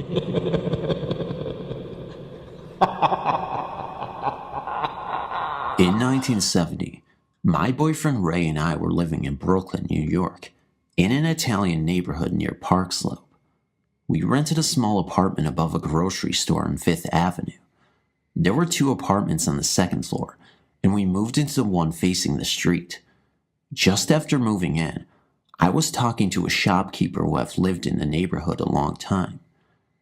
In 1970, my boyfriend Ray and I were living in Brooklyn, New York, in an Italian neighborhood near Park Slope. We rented a small apartment above a grocery store on 5th Avenue. There were 2 apartments on the 2nd floor, and we moved into the one facing the street. Just after moving in, I was talking to a shopkeeper who had lived in the neighborhood a long time.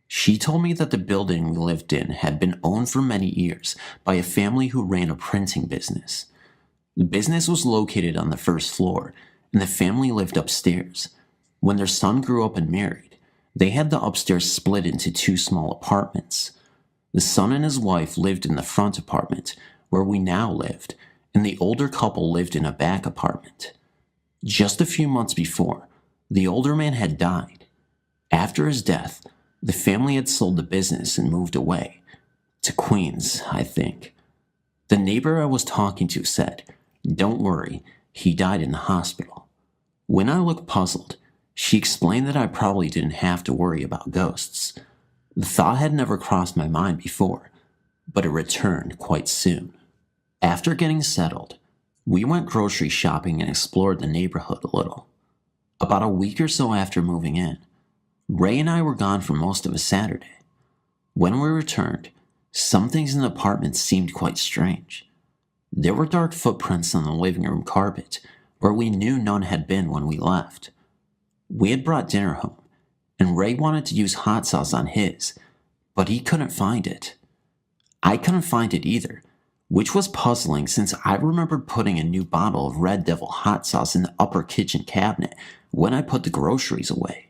She told me that the building we lived in had been owned for many years by a family who ran a printing business. The business was located on the 1st floor, and the family lived upstairs. When their son grew up and married, they had the upstairs split into 2 small apartments. The son and his wife lived in the front apartment, where we now lived, and the older couple lived in a back apartment. Just a few months before, the older man had died. After his death, the family had sold the business and moved away. To Queens, I think. The neighbor I was talking to said, "Don't worry, he died in the hospital." When I looked puzzled, she explained that I probably didn't have to worry about ghosts. The thought had never crossed my mind before, but it returned quite soon. After getting settled, we went grocery shopping and explored the neighborhood a little. About a week or so after moving in, Ray and I were gone for most of a Saturday. When we returned, some things in the apartment seemed quite strange. There were dark footprints on the living room carpet, where we knew none had been when we left. We had brought dinner home, and Ray wanted to use hot sauce on his, but he couldn't find it. I couldn't find it either, which was puzzling since I remembered putting a new bottle of Red Devil hot sauce in the upper kitchen cabinet when I put the groceries away.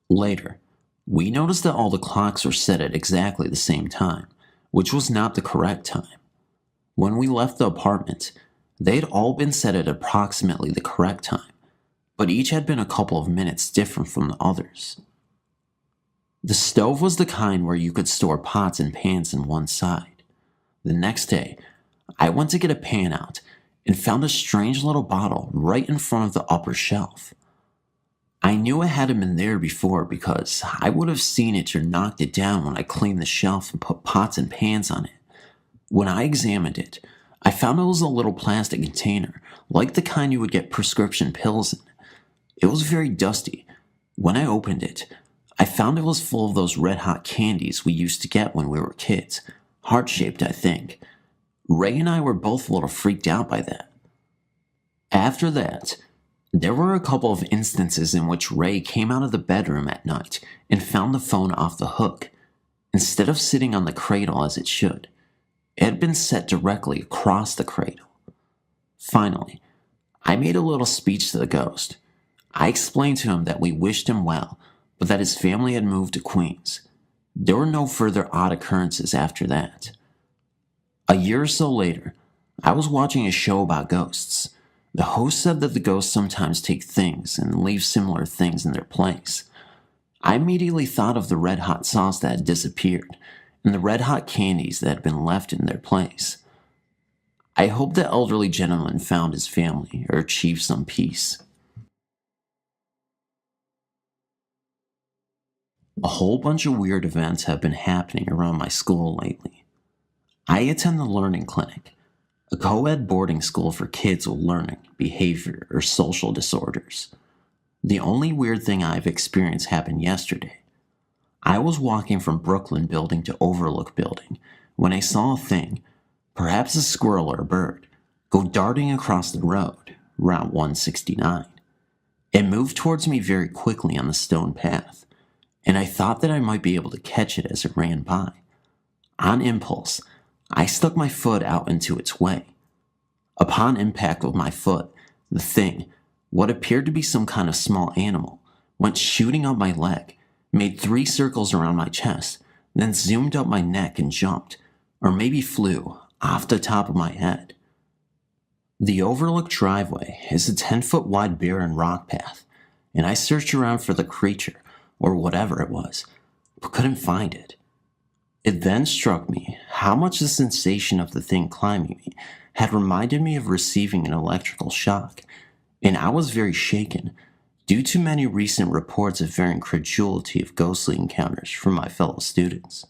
Later, we noticed that all the clocks were set at exactly the same time, which was not the correct time. When we left the apartment, they had all been set at approximately the correct time, but each had been a couple of minutes different from the others. The stove was the kind where you could store pots and pans in one side. The next day, I went to get a pan out and found a strange little bottle right in front of the upper shelf. I knew it hadn't been there before because I would have seen it or knocked it down when I cleaned the shelf and put pots and pans on it. When I examined it, I found it was a little plastic container, like the kind you would get prescription pills in. It was very dusty. When I opened it, I found it was full of those red-hot candies we used to get when we were kids. Heart-shaped, I think. Ray and I were both a little freaked out by that. After that, there were a couple of instances in which Ray came out of the bedroom at night and found the phone off the hook. Instead of sitting on the cradle as it should, it had been set directly across the cradle. Finally, I made a little speech to the ghost. I explained to him that we wished him well, but that his family had moved to Queens. There were no further odd occurrences after that. A year or so later, I was watching a show about ghosts. The host said that the ghosts sometimes take things and leave similar things in their place. I immediately thought of the red-hot sauce that had disappeared and the red-hot candies that had been left in their place. I hope the elderly gentleman found his family or achieved some peace. A whole bunch of weird events have been happening around my school lately. I attend the Learning Clinic, a co-ed boarding school for kids with learning, behavior, or social disorders. The only weird thing I've experienced happened yesterday. I was walking from Brooklyn building to Overlook building when I saw a thing, perhaps a squirrel or a bird, go darting across the road, Route 169. It moved towards me very quickly on the stone path, and I thought that I might be able to catch it as it ran by. On impulse, I stuck my foot out into its way. Upon impact with my foot, the thing, what appeared to be some kind of small animal, went shooting up my leg, made 3 circles around my chest, then zoomed up my neck and jumped, or maybe flew, off the top of my head. The Overlook driveway is a 10-foot wide barren rock path, and I searched around for the creature, or whatever it was, but couldn't find it. It then struck me how much the sensation of the thing climbing me had reminded me of receiving an electrical shock, and I was very shaken, due to many recent reports of varying credulity of ghostly encounters from my fellow students.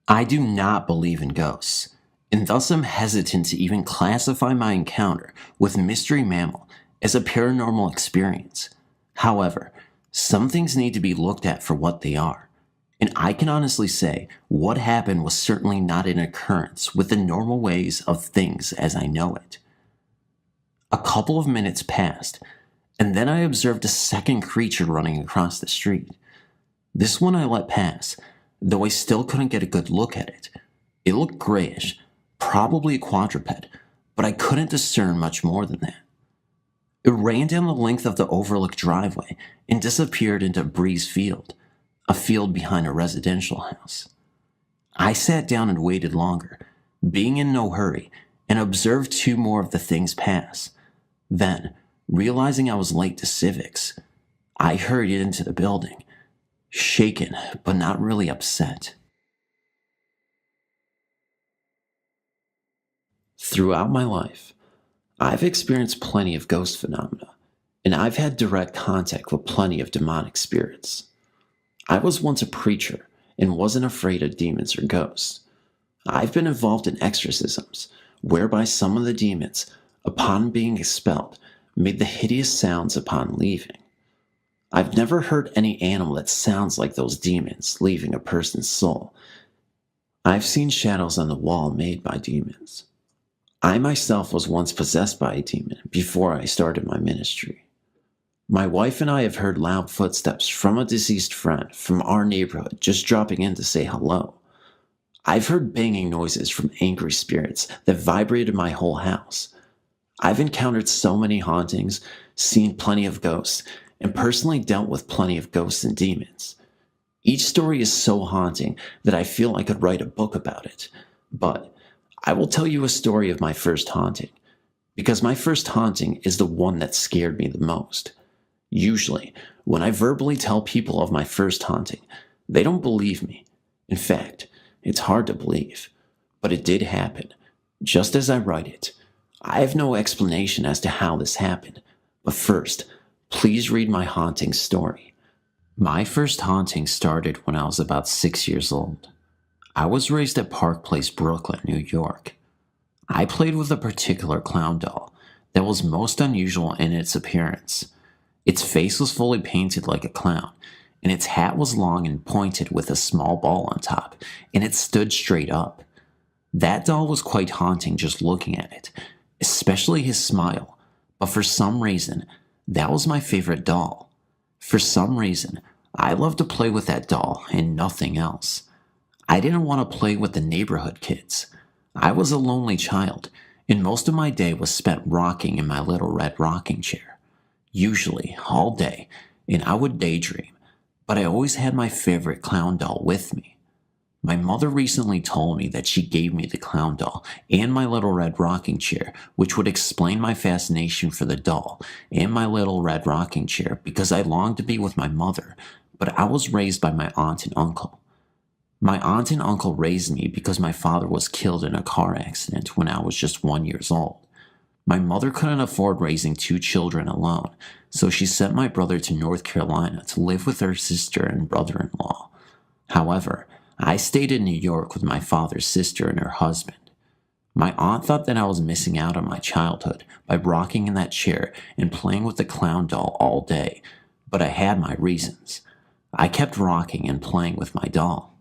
I do not believe in ghosts, and thus am hesitant to even classify my encounter with Mystery Mammal as a paranormal experience. However, some things need to be looked at for what they are, and I can honestly say what happened was certainly not an occurrence with the normal ways of things as I know it. A couple of minutes passed, and then I observed a second creature running across the street. This one I let pass, though I still couldn't get a good look at it. It looked grayish, probably a quadruped, but I couldn't discern much more than that. It ran down the length of the overlooked driveway and disappeared into Breeze Field, a field behind a residential house. I sat down and waited longer, being in no hurry, and observed two more of the things pass. Then, realizing I was late to civics, I hurried into the building, shaken but not really upset. Throughout my life, I've experienced plenty of ghost phenomena, and I've had direct contact with plenty of demonic spirits. I was once a preacher and wasn't afraid of demons or ghosts. I've been involved in exorcisms, whereby some of the demons, upon being expelled, made the hideous sounds upon leaving. I've never heard any animal that sounds like those demons leaving a person's soul. I've seen shadows on the wall made by demons. I myself was once possessed by a demon before I started my ministry. My wife and I have heard loud footsteps from a deceased friend from our neighborhood just dropping in to say hello. I've heard banging noises from angry spirits that vibrated my whole house. I've encountered so many hauntings, seen plenty of ghosts, and personally dealt with plenty of ghosts and demons. Each story is so haunting that I feel I could write a book about it, but I will tell you a story of my first haunting, because my first haunting is the one that scared me the most. Usually, when I verbally tell people of my first haunting, they don't believe me. In fact, it's hard to believe, but it did happen, just as I write it. I have no explanation as to how this happened, but first, please read my haunting story. My first haunting started when I was about 6 years old. I was raised at Park Place, Brooklyn, New York. I played with a particular clown doll that was most unusual in its appearance. Its face was fully painted like a clown, and its hat was long and pointed with a small ball on top, and it stood straight up. That doll was quite haunting just looking at it, especially his smile, but for some reason, that was my favorite doll. For some reason, I loved to play with that doll and nothing else. I didn't want to play with the neighborhood kids. I was a lonely child, and most of my day was spent rocking in my little red rocking chair. Usually, all day, and I would daydream, but I always had my favorite clown doll with me. My mother recently told me that she gave me the clown doll and my little red rocking chair, which would explain my fascination for the doll and my little red rocking chair because I longed to be with my mother, but I was raised by my aunt and uncle. My aunt and uncle raised me because my father was killed in a car accident when I was just 1 year old. My mother couldn't afford raising 2 children alone, so she sent my brother to North Carolina to live with her sister and brother-in-law. However, I stayed in New York with my father's sister and her husband. My aunt thought that I was missing out on my childhood by rocking in that chair and playing with the clown doll all day, but I had my reasons. I kept rocking and playing with my doll.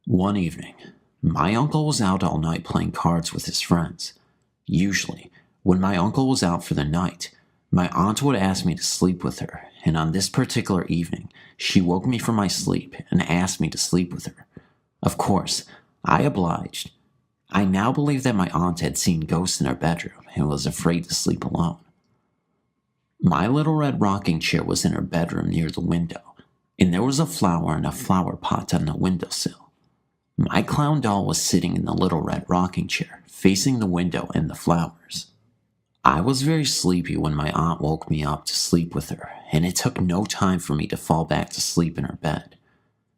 One evening, my uncle was out all night playing cards with his friends. Usually, when my uncle was out for the night, my aunt would ask me to sleep with her, and on this particular evening, she woke me from my sleep and asked me to sleep with her. Of course, I obliged. I now believe that my aunt had seen ghosts in her bedroom and was afraid to sleep alone. My little red rocking chair was in her bedroom near the window, and there was a flower in a flower pot on the windowsill. My clown doll was sitting in the little red rocking chair, facing the window and the flowers. I was very sleepy when my aunt woke me up to sleep with her, and it took no time for me to fall back to sleep in her bed.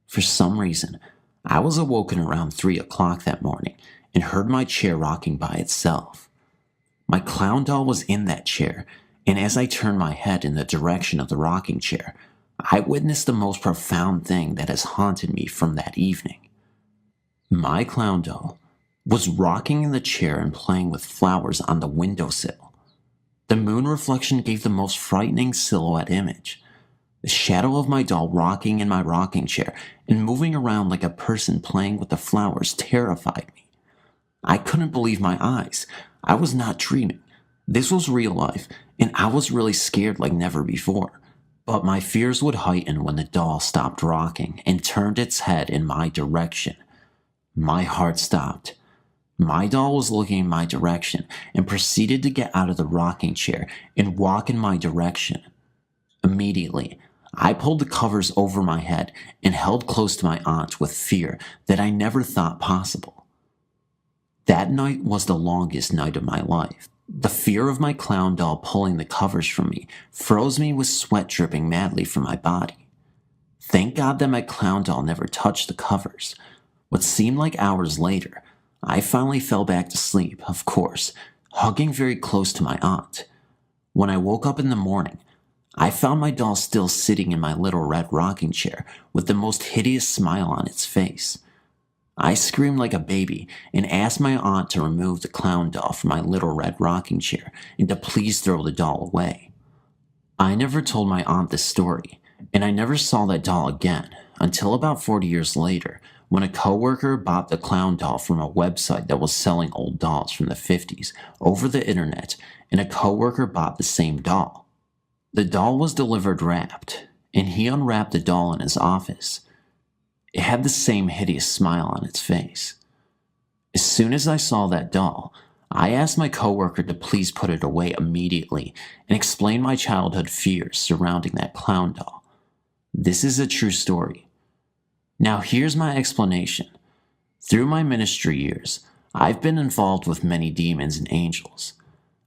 For some reason, I was awoken around 3 o'clock that morning and heard my chair rocking by itself. My clown doll was in that chair, and as I turned my head in the direction of the rocking chair, I witnessed the most profound thing that has haunted me from that evening. My clown doll was rocking in the chair and playing with flowers on the windowsill. The moon reflection gave the most frightening silhouette image. The shadow of my doll rocking in my rocking chair and moving around like a person playing with the flowers terrified me. I couldn't believe my eyes. I was not dreaming. This was real life, and I was really scared like never before. But my fears would heighten when the doll stopped rocking and turned its head in my direction. My heart stopped. My doll was looking in my direction and proceeded to get out of the rocking chair and walk in my direction. Immediately, I pulled the covers over my head and held close to my aunt with fear that I never thought possible. That night was the longest night of my life. The fear of my clown doll pulling the covers from me froze me with sweat dripping madly from my body. Thank God that my clown doll never touched the covers. What seemed like hours later, I finally fell back to sleep, of course, hugging very close to my aunt. When I woke up in the morning, I found my doll still sitting in my little red rocking chair with the most hideous smile on its face. I screamed like a baby and asked my aunt to remove the clown doll from my little red rocking chair and to please throw the doll away. I never told my aunt this story, and I never saw that doll again until about 40 years later when a coworker bought the clown doll from a website that was selling old dolls from the 50s over the internet, and a coworker bought the same doll. The doll was delivered wrapped, and he unwrapped the doll in his office. It had the same hideous smile on its face. As soon as I saw that doll, I asked my coworker to please put it away immediately and explain my childhood fears surrounding that clown doll. This is a true story. Now here's my explanation. Through my ministry years, I've been involved with many demons and angels.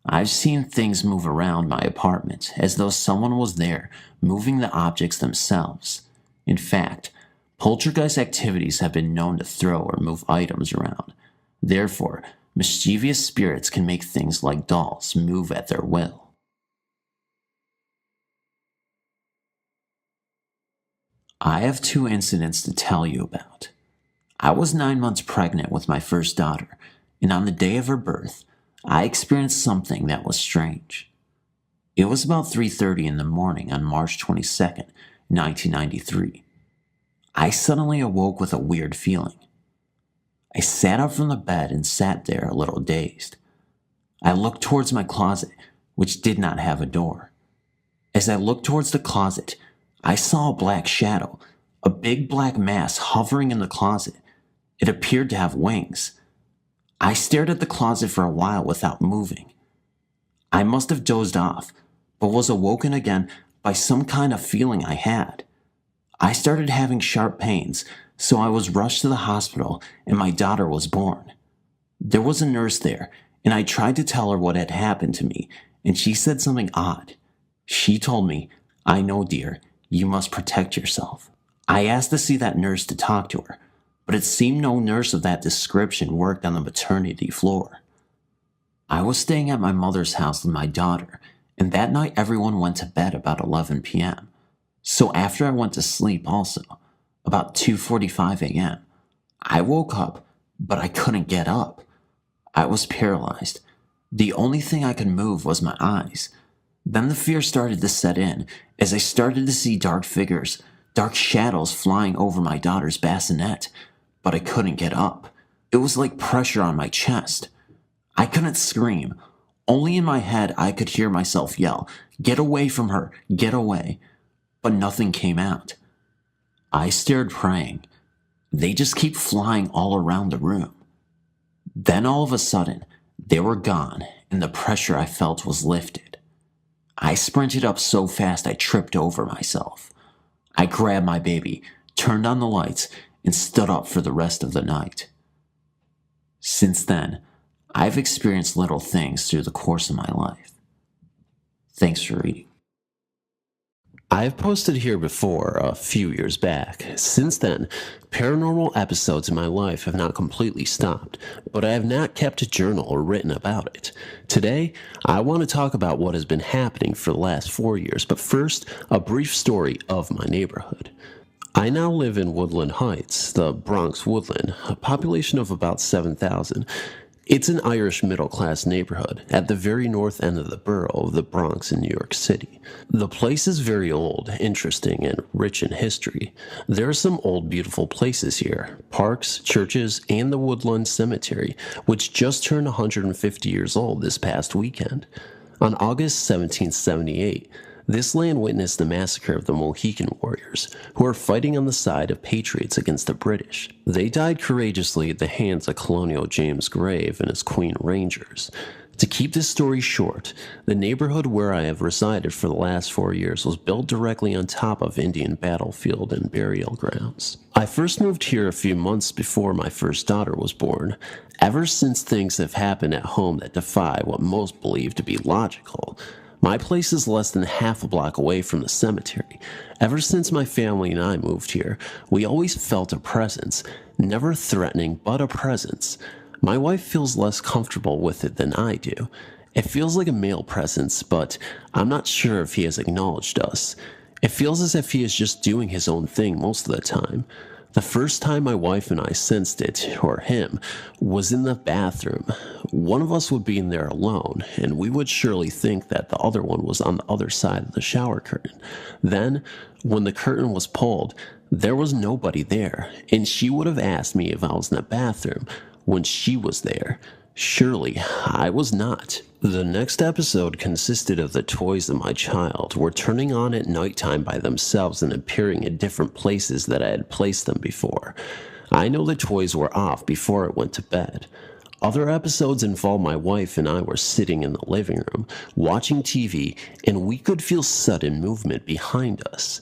I've seen things move around my apartment as though someone was there moving the objects themselves. In fact, poltergeist activities have been known to throw or move items around. Therefore, mischievous spirits can make things like dolls move at their will. I have 2 incidents to tell you about. I was 9 months pregnant with my first daughter, and on the day of her birth, I experienced something that was strange. It was about 3:30 in the morning on March 22nd, 1993. I suddenly awoke with a weird feeling. I sat up from the bed and sat there a little dazed. I looked towards my closet, which did not have a door. As I looked towards the closet, I saw a black shadow, a big black mass hovering in the closet. It appeared to have wings. I stared at the closet for a while without moving. I must have dozed off, but was awoken again by some kind of feeling I had. I started having sharp pains, so I was rushed to the hospital and my daughter was born. There was a nurse there, and I tried to tell her what had happened to me, and she said something odd. She told me, "I know, dear, you must protect yourself." I asked to see that nurse to talk to her, but it seemed no nurse of that description worked on the maternity floor. I was staying at my mother's house with my daughter, and that night everyone went to bed about 11 p.m. So after I went to sleep also, about 2:45 a.m., I woke up, but I couldn't get up. I was paralyzed. The only thing I could move was my eyes. Then the fear started to set in as I started to see dark figures, dark shadows flying over my daughter's bassinet, but I couldn't get up. It was like pressure on my chest. I couldn't scream. Only in my head I could hear myself yell, "Get away from her, get away." But nothing came out. I stared praying. They just keep flying all around the room. Then all of a sudden, they were gone and the pressure I felt was lifted. I sprinted up so fast I tripped over myself. I grabbed my baby, turned on the lights, and stood up for the rest of the night. Since then, I've experienced little things through the course of my life. Thanks for reading. I've posted here before a few years back. Since then, paranormal episodes in my life have not completely stopped, but I have not kept a journal or written about it. Today, I want to talk about what has been happening for the last 4 years, but first, a brief story of my neighborhood. I now live in Woodland Heights, the Bronx Woodland, a population of about 7,000. It's an Irish middle-class neighborhood at the very north end of the borough of the Bronx in New York City. The place is very old, interesting, and rich in history. There are some old beautiful places here, parks, churches, and the Woodland Cemetery, which just turned 150 years old this past weekend. On August 1778, this land witnessed the massacre of the Mohican warriors, who were fighting on the side of patriots against the British. They died courageously at the hands of Colonial James Grave and his Queen Rangers. To keep this story short, the neighborhood where I have resided for the last 4 years was built directly on top of Indian battlefield and burial grounds. I first moved here a few months before my first daughter was born. Ever since, things have happened at home that defy what most believe to be logical. My place is less than half a block away from the cemetery. Ever since my family and I moved here, we always felt a presence, never threatening, but a presence. My wife feels less comfortable with it than I do. It feels like a male presence, but I'm not sure if he has acknowledged us. It feels as if he is just doing his own thing most of the time. The first time my wife and I sensed it, or him, was in the bathroom. One of us would be in there alone, and we would surely think that the other one was on the other side of the shower curtain. Then, when the curtain was pulled, there was nobody there, and she would have asked me if I was in the bathroom when she was there. Surely, I was not. The next episode consisted of the toys of my child were turning on at nighttime by themselves and appearing at different places that I had placed them before. I know the toys were off before it went to bed. Other episodes involved my wife and I were sitting in the living room, watching TV, and we could feel sudden movement behind us.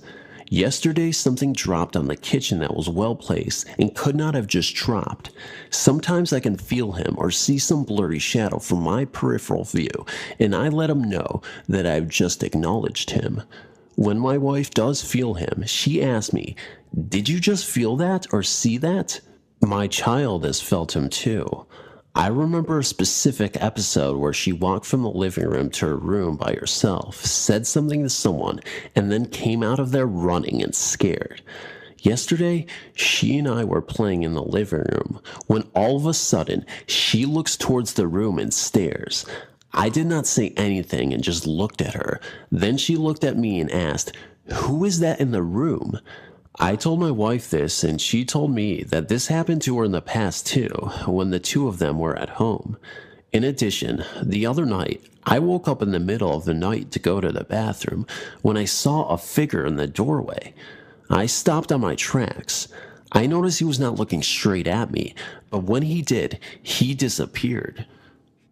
Yesterday, something dropped on the kitchen that was well placed and could not have just dropped. Sometimes I can feel him or see some blurry shadow from my peripheral view, and I let him know that I've just acknowledged him. When my wife does feel him, she asks me, "Did you just feel that or see that?" My child has felt him too. I remember a specific episode where she walked from the living room to her room by herself, said something to someone, and then came out of there running and scared. Yesterday, she and I were playing in the living room when all of a sudden she looks towards the room and stares. I did not say anything and just looked at her. Then she looked at me and asked, "Who is that in the room?" I told my wife this, and she told me that this happened to her in the past too, when the two of them were at home. In addition, the other night, I woke up in the middle of the night to go to the bathroom when I saw a figure in the doorway. I stopped on my tracks. I noticed he was not looking straight at me, but when he did, he disappeared.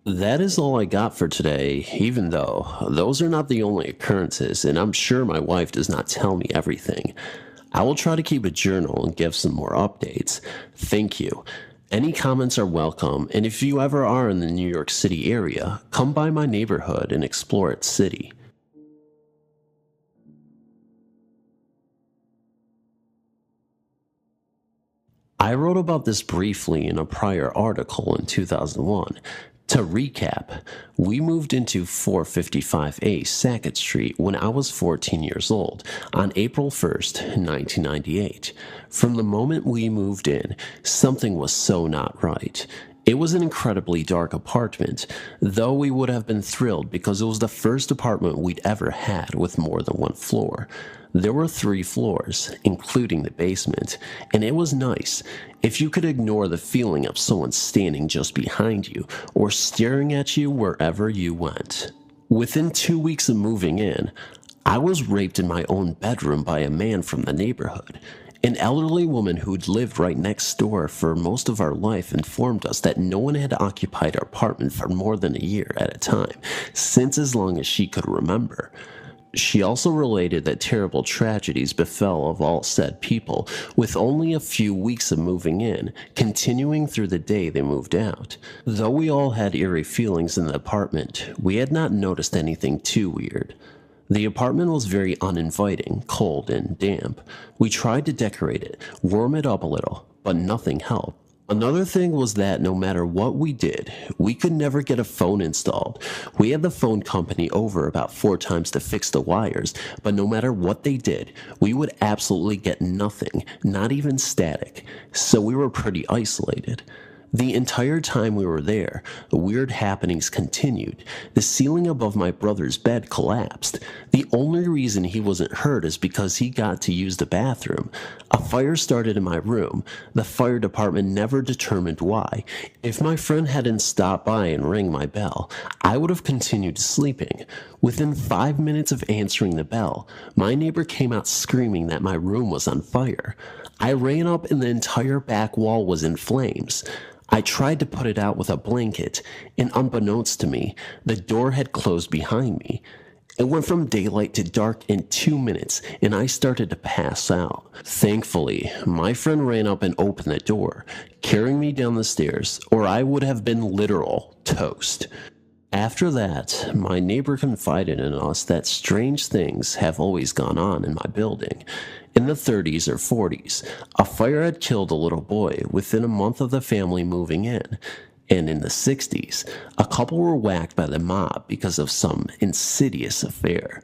That is all I got for today, even though those are not the only occurrences, and I'm sure my wife does not tell me everything. I will try to keep a journal and give some more updates. Thank you. Any comments are welcome, and if you ever are in the New York City area, come by my neighborhood and explore its city. I wrote about this briefly in a prior article in 2001. To recap, we moved into 455A Sackett Street when I was 14 years old on April 1st, 1998. From the moment we moved in, something was so not right. It was an incredibly dark apartment, though we would have been thrilled because it was the first apartment we'd ever had with more than one floor. There were 3 floors, including the basement, and it was nice if you could ignore the feeling of someone standing just behind you or staring at you wherever you went. Within 2 weeks of moving in, I was raped in my own bedroom by a man from the neighborhood. An elderly woman who'd lived right next door for most of our life informed us that no one had occupied our apartment for more than a year at a time, since as long as she could remember. She also related that terrible tragedies befell of all said people, with only a few weeks of moving in, continuing through the day they moved out. Though we all had eerie feelings in the apartment, we had not noticed anything too weird. The apartment was very uninviting, cold, and damp. We tried to decorate it, warm it up a little, but nothing helped. Another thing was that no matter what we did, we could never get a phone installed. We had the phone company over about 4 times to fix the wires, but no matter what they did, we would absolutely get nothing, not even static. So we were pretty isolated. The entire time we were there, weird happenings continued. The ceiling above my brother's bed collapsed. The only reason he wasn't hurt is because he got to use the bathroom. A fire started in my room. The fire department never determined why. If my friend hadn't stopped by and rang my bell, I would have continued sleeping. Within 5 minutes of answering the bell, my neighbor came out screaming that my room was on fire. I ran up and the entire back wall was in flames. I tried to put it out with a blanket, and unbeknownst to me, the door had closed behind me. It went from daylight to dark in 2 minutes, and I started to pass out. Thankfully, my friend ran up and opened the door, carrying me down the stairs, or I would have been literal toast. After that, my neighbor confided in us that strange things have always gone on in my building. In the 30s or 40s, a fire had killed a little boy within a month of the family moving in. And in the 60s, a couple were whacked by the mob because of some insidious affair.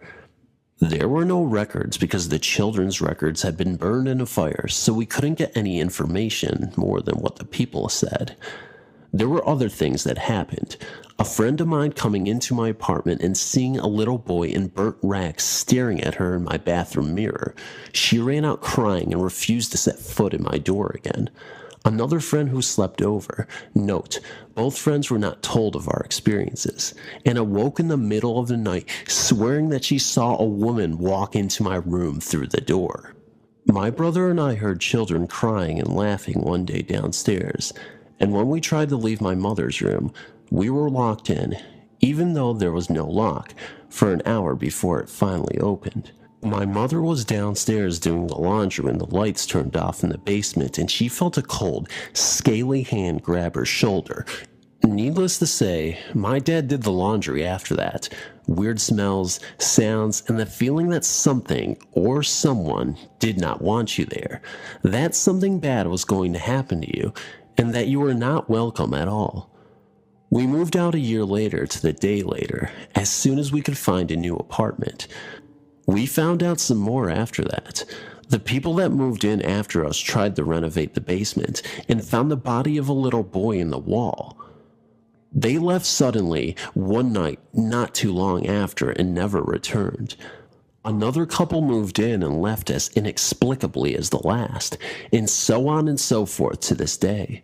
There were no records because the children's records had been burned in a fire, so we couldn't get any information more than what the people said. There were other things that happened. A friend of mine coming into my apartment and seeing a little boy in burnt rags staring at her in my bathroom mirror. She ran out crying and refused to set foot in my door again. Another friend who slept over. Note, both friends were not told of our experiences, and awoke in the middle of the night swearing that she saw a woman walk into my room through the door. My brother and I heard children crying and laughing one day downstairs. And when we tried to leave my mother's room, we were locked in, even though there was no lock, for an hour before it finally opened. My mother was downstairs doing the laundry when the lights turned off in the basement, and she felt a cold, scaly hand grab her shoulder. Needless to say, my dad did the laundry after that. Weird smells, sounds, and the feeling that something or someone did not want you there. That something bad was going to happen to you, and that you were not welcome at all. We moved out a year later to the day later, as soon as we could find a new apartment. We found out some more after that. The people that moved in after us tried to renovate the basement and found the body of a little boy in the wall. They left suddenly one night not too long after and never returned. Another couple moved in and left as inexplicably as the last, and so on and so forth to this day.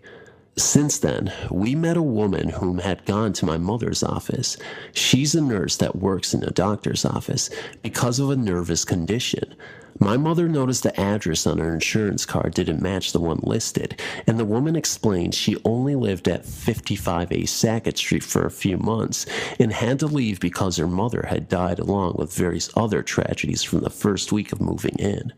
Since then, we met a woman whom had gone to my mother's office. She's a nurse that works in a doctor's office because of a nervous condition. My mother noticed the address on her insurance card didn't match the one listed, and the woman explained she only lived at 55A Sackett Street for a few months and had to leave because her mother had died along with various other tragedies from the first week of moving in.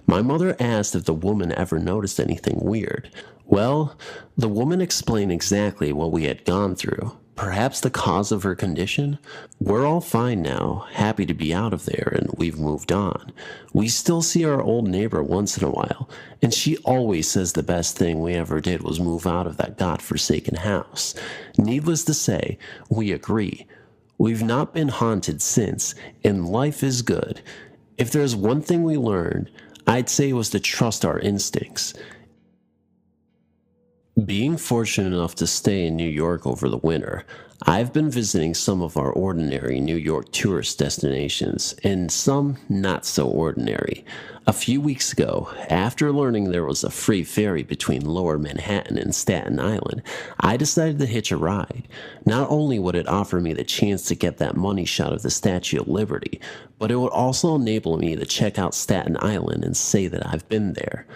My mother asked if the woman ever noticed anything weird. Well, the woman explained exactly what we had gone through. Perhaps the cause of her condition? We're all fine now, happy to be out of there, and we've moved on. We still see our old neighbor once in a while, and she always says the best thing we ever did was move out of that godforsaken house. Needless to say, we agree. We've not been haunted since, and life is good. If there's one thing we learned, I'd say it was to trust our instincts. Being fortunate enough to stay in New York over the winter, I've been visiting some of our ordinary New York tourist destinations, and some not so ordinary. A few weeks ago, after learning there was a free ferry between Lower Manhattan and Staten Island, I decided to hitch a ride. Not only would it offer me the chance to get that money shot of the Statue of Liberty, but it would also enable me to check out Staten Island and say that I've been there.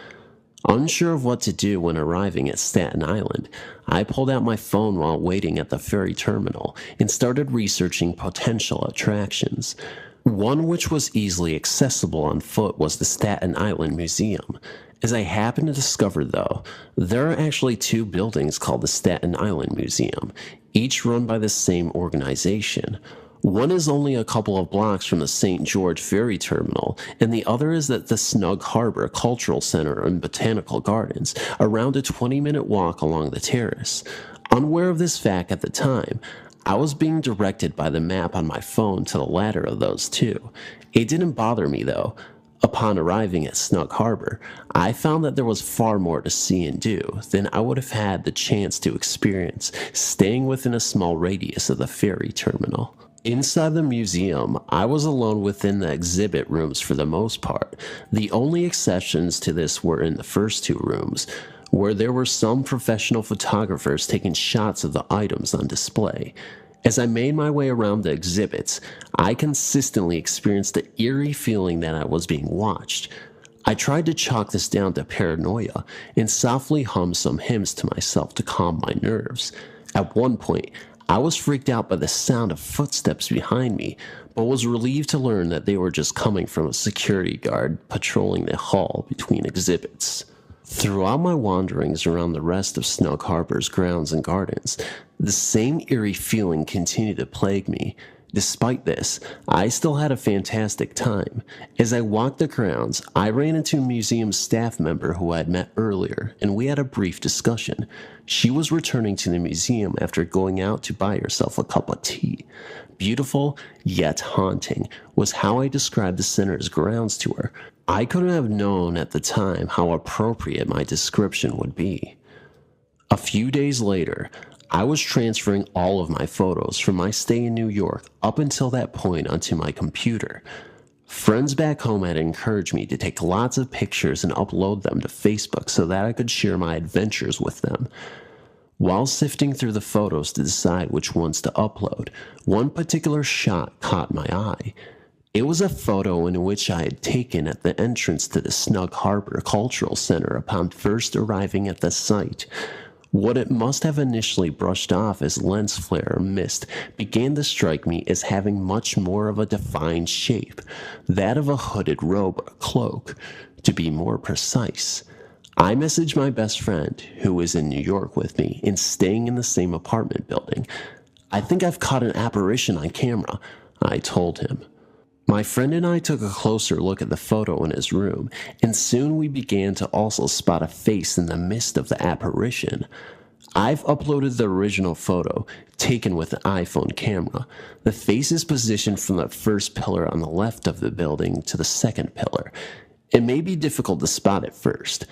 Unsure of what to do when arriving at Staten Island, I pulled out my phone while waiting at the ferry terminal and started researching potential attractions. One which was easily accessible on foot was the Staten Island Museum. As I happened to discover, though, there are actually 2 buildings called the Staten Island Museum, each run by the same organization. One is only a couple of blocks from the St. George ferry terminal, and the other is at the Snug Harbor Cultural Center and Botanical Gardens, around a 20-minute walk along the terrace. Unaware of this fact at the time, I was being directed by the map on my phone to the latter of those two. It didn't bother me though. Upon arriving at Snug Harbor, I found that there was far more to see and do than I would have had the chance to experience staying within a small radius of the ferry terminal. Inside the museum, I was alone within the exhibit rooms for the most part. The only exceptions to this were in the first two rooms, where there were some professional photographers taking shots of the items on display. As I made my way around the exhibits, I consistently experienced the eerie feeling that I was being watched. I tried to chalk this down to paranoia and softly hummed some hymns to myself to calm my nerves. At one point, I was freaked out by the sound of footsteps behind me, but was relieved to learn that they were just coming from a security guard patrolling the hall between exhibits. Throughout my wanderings around the rest of Snug Harbor's grounds and gardens, the same eerie feeling continued to plague me. Despite this, I still had a fantastic time. As I walked the grounds, I ran into a museum staff member who I had met earlier, and we had a brief discussion. She was returning to the museum after going out to buy herself a cup of tea. Beautiful, yet haunting, was how I described the center's grounds to her. I couldn't have known at the time how appropriate my description would be. A few days later, I was transferring all of my photos from my stay in New York up until that point onto my computer. Friends back home had encouraged me to take lots of pictures and upload them to Facebook so that I could share my adventures with them. While sifting through the photos to decide which ones to upload, one particular shot caught my eye. It was a photo in which I had taken at the entrance to the Snug Harbor Cultural Center upon first arriving at the site. What it must have initially brushed off as lens flare or mist began to strike me as having much more of a defined shape, that of a hooded robe or cloak. To be more precise, I messaged my best friend, who was in New York with me and staying in the same apartment building. "I think I've caught an apparition on camera," I told him. My friend and I took a closer look at the photo in his room, and soon we began to also spot a face in the midst of the apparition. I've uploaded the original photo, taken with an iPhone camera. The face is positioned from the first pillar on the left of the building to the second pillar. It may be difficult to spot at first.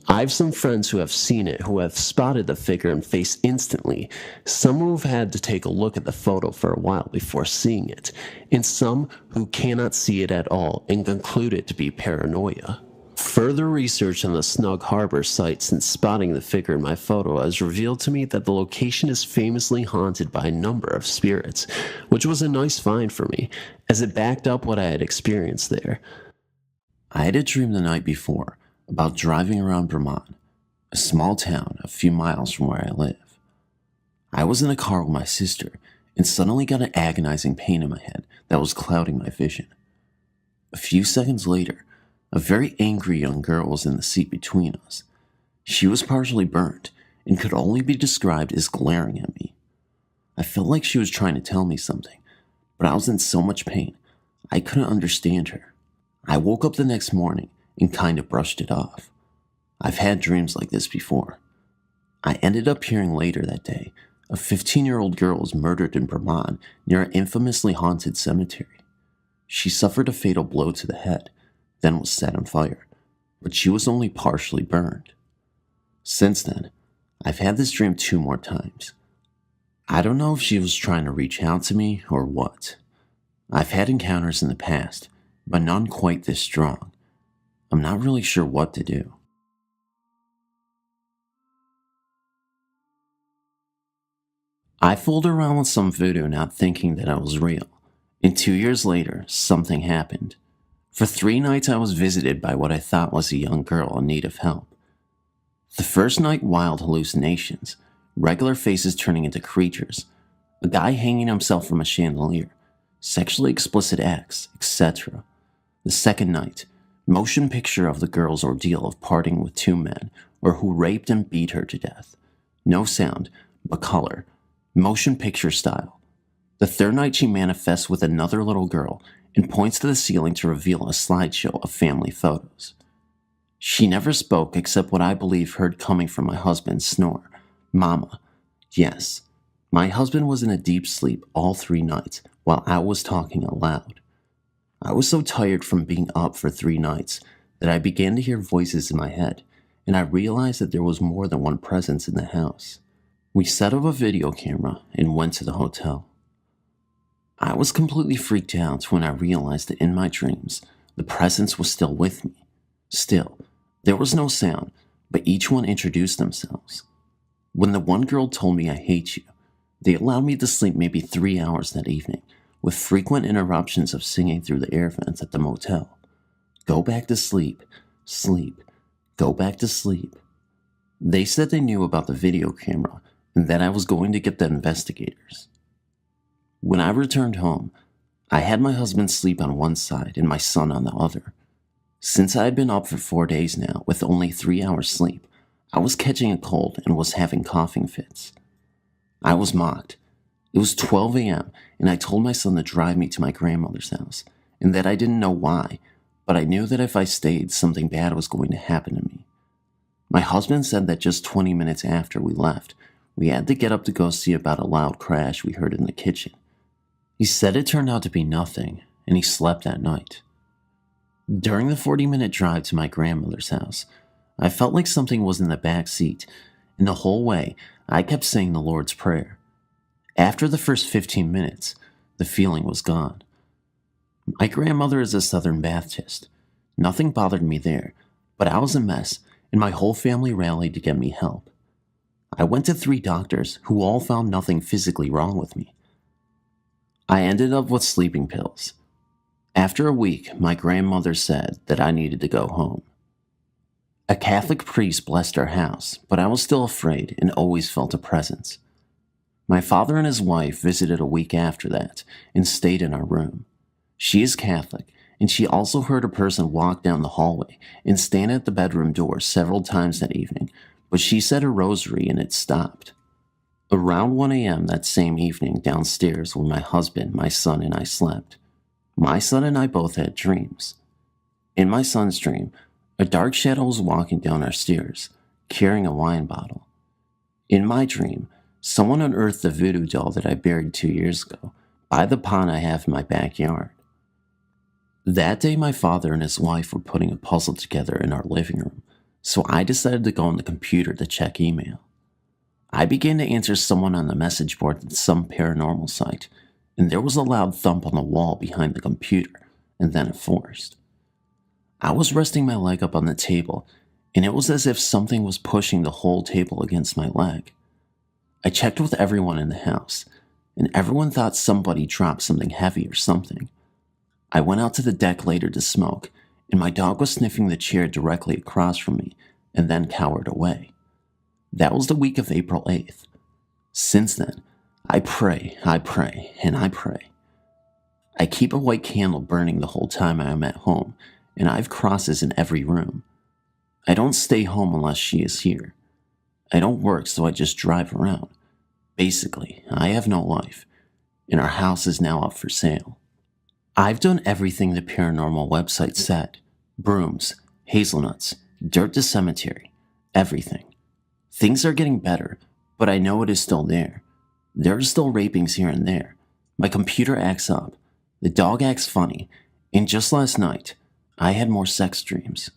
I've some friends who have seen it who have spotted the figure and face instantly, some who have had to take a look at the photo for a while before seeing it, and some who cannot see it at all and conclude it to be paranoia. Further research on the Snug Harbor site since spotting the figure in my photo has revealed to me that the location is famously haunted by a number of spirits, which was a nice find for me, as it backed up what I had experienced there. I had a dream the night before about driving around Vermont, a small town a few miles from where I live. I was in a car with my sister and suddenly got an agonizing pain in my head that was clouding my vision. A few seconds later, a very angry young girl was in the seat between us. She was partially burnt and could only be described as glaring at me. I felt like she was trying to tell me something, but I was in so much pain, I couldn't understand her. I woke up the next morning and kind of brushed it off. I've had dreams like this before. I ended up hearing later that day a 15-year-old girl was murdered in Vermont near an infamously haunted cemetery. She suffered a fatal blow to the head, then was set on fire, but she was only partially burned. Since then, I've had this dream 2 more times. I don't know if she was trying to reach out to me or what. I've had encounters in the past, but none quite this strong. I'm not really sure what to do. I fooled around with some voodoo not thinking that I was real, and 2 years later, something happened. For 3 nights I was visited by what I thought was a young girl in need of help. The first night, wild hallucinations, regular faces turning into creatures, a guy hanging himself from a chandelier, sexually explicit acts, etc. The second night, motion picture of the girl's ordeal of parting with 2 men, or who raped and beat her to death. No sound, but color, motion picture style. The third night she manifests with another little girl and points to the ceiling to reveal a slideshow of family photos. She never spoke except what I believe heard coming from my husband's snore. Mama. Yes, my husband was in a deep sleep all 3 nights while I was talking aloud. I was so tired from being up for 3 nights that I began to hear voices in my head, and I realized that there was more than one presence in the house. We set up a video camera and went to the hotel. I was completely freaked out when I realized that in my dreams, the presence was still with me. Still, there was no sound, but each one introduced themselves. When the one girl told me I hate you, they allowed me to sleep maybe 3 hours that evening, with frequent interruptions of singing through the air vents at the motel. Go back to sleep, sleep, go back to sleep. They said they knew about the video camera and that I was going to get the investigators. When I returned home, I had my husband sleep on one side and my son on the other. Since I had been up for 4 days now with only 3 hours sleep, I was catching a cold and was having coughing fits. I was mocked. It was 12 a.m. and I told my son to drive me to my grandmother's house and that I didn't know why, but I knew that if I stayed, something bad was going to happen to me. My husband said that just 20 minutes after we left, we had to get up to go see about a loud crash we heard in the kitchen. He said it turned out to be nothing, and he slept that night. During the 40-minute drive to my grandmother's house, I felt like something was in the back seat, and the whole way, I kept saying the Lord's Prayer. After the first 15 minutes, the feeling was gone. My grandmother is a Southern Baptist. Nothing bothered me there, but I was a mess, and my whole family rallied to get me help. I went to 3 doctors who all found nothing physically wrong with me. I ended up with sleeping pills. After a week, my grandmother said that I needed to go home. A Catholic priest blessed our house, but I was still afraid and always felt a presence. My father and his wife visited a week after that and stayed in our room. She is Catholic, and she also heard a person walk down the hallway and stand at the bedroom door several times that evening, but she said her rosary and it stopped. Around 1 a.m. that same evening downstairs where my husband, my son, and I slept, my son and I both had dreams. In my son's dream, a dark shadow was walking down our stairs, carrying a wine bottle. In my dream, someone unearthed the voodoo doll that I buried 2 years ago by the pond I have in my backyard. That day, my father and his wife were putting a puzzle together in our living room, so I decided to go on the computer to check email. I began to answer someone on the message board at some paranormal site, and there was a loud thump on the wall behind the computer, and then it forced. I was resting my leg up on the table, and it was as if something was pushing the whole table against my leg. I checked with everyone in the house, and everyone thought somebody dropped something heavy or something. I went out to the deck later to smoke, and my dog was sniffing the chair directly across from me, and then cowered away. That was the week of April 8th. Since then, I pray, and I pray. I keep a white candle burning the whole time I am at home, and I have crosses in every room. I don't stay home unless she is here. I don't work, so I just drive around. Basically, I have no life, and our house is now up for sale. I've done everything the paranormal website said. Brooms, hazelnuts, dirt to cemetery, everything. Things are getting better, but I know it is still there. There are still rapings here and there. My computer acts up. The dog acts funny. And just last night, I had more sex dreams.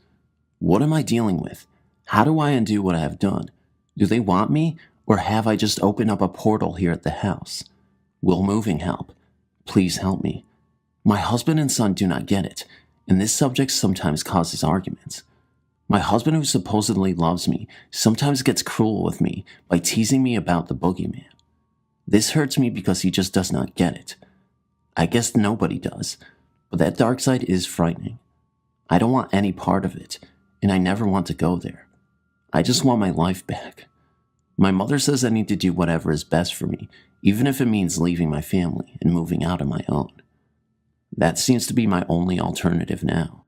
What am I dealing with? How do I undo what I have done? Do they want me, or have I just opened up a portal here at the house? Will moving help? Please help me. My husband and son do not get it, and this subject sometimes causes arguments. My husband, who supposedly loves me, sometimes gets cruel with me by teasing me about the boogeyman. This hurts me because he just does not get it. I guess nobody does, but that dark side is frightening. I don't want any part of it, and I never want to go there. I just want my life back. My mother says I need to do whatever is best for me, even if it means leaving my family and moving out on my own. That seems to be my only alternative now.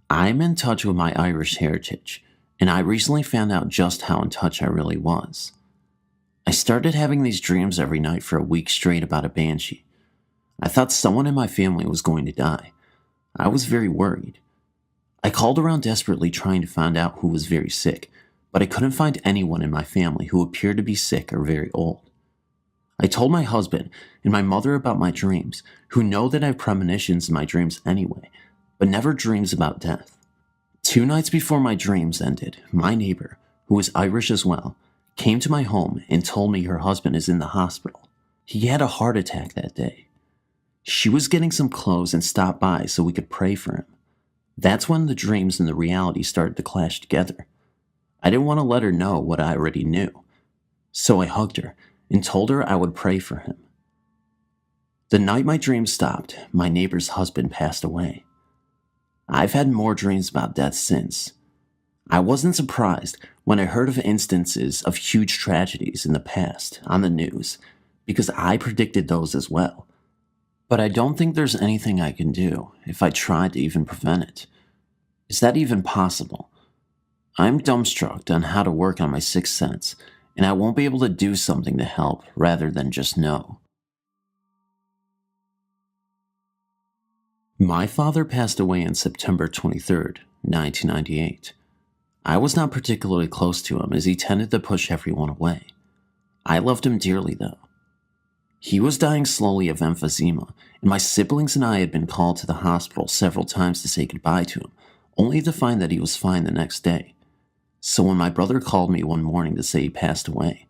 I'm in touch with my Irish heritage, and I recently found out just how in touch I really was. I started having these dreams every night for a week straight about a banshee. I thought someone in my family was going to die. I was very worried. I called around desperately trying to find out who was very sick, but I couldn't find anyone in my family who appeared to be sick or very old. I told my husband and my mother about my dreams, who know that I have premonitions in my dreams anyway, but never dreams about death. 2 nights before my dreams ended, my neighbor, who is Irish as well, came to my home and told me her husband is in the hospital. He had a heart attack that day. She was getting some clothes and stopped by so we could pray for him. That's when the dreams and the reality started to clash together. I didn't want to let her know what I already knew, so I hugged her and told her I would pray for him. The night my dreams stopped, my neighbor's husband passed away. I've had more dreams about death since. I wasn't surprised when I heard of instances of huge tragedies in the past on the news, because I predicted those as well. But I don't think there's anything I can do if I tried to even prevent it. Is that even possible? I'm dumbstruck on how to work on my sixth sense, and I won't be able to do something to help rather than just know. My father passed away on September 23rd, 1998. I was not particularly close to him as he tended to push everyone away. I loved him dearly though. He was dying slowly of emphysema, and my siblings and I had been called to the hospital several times to say goodbye to him, only to find that he was fine the next day. So when my brother called me one morning to say he passed away,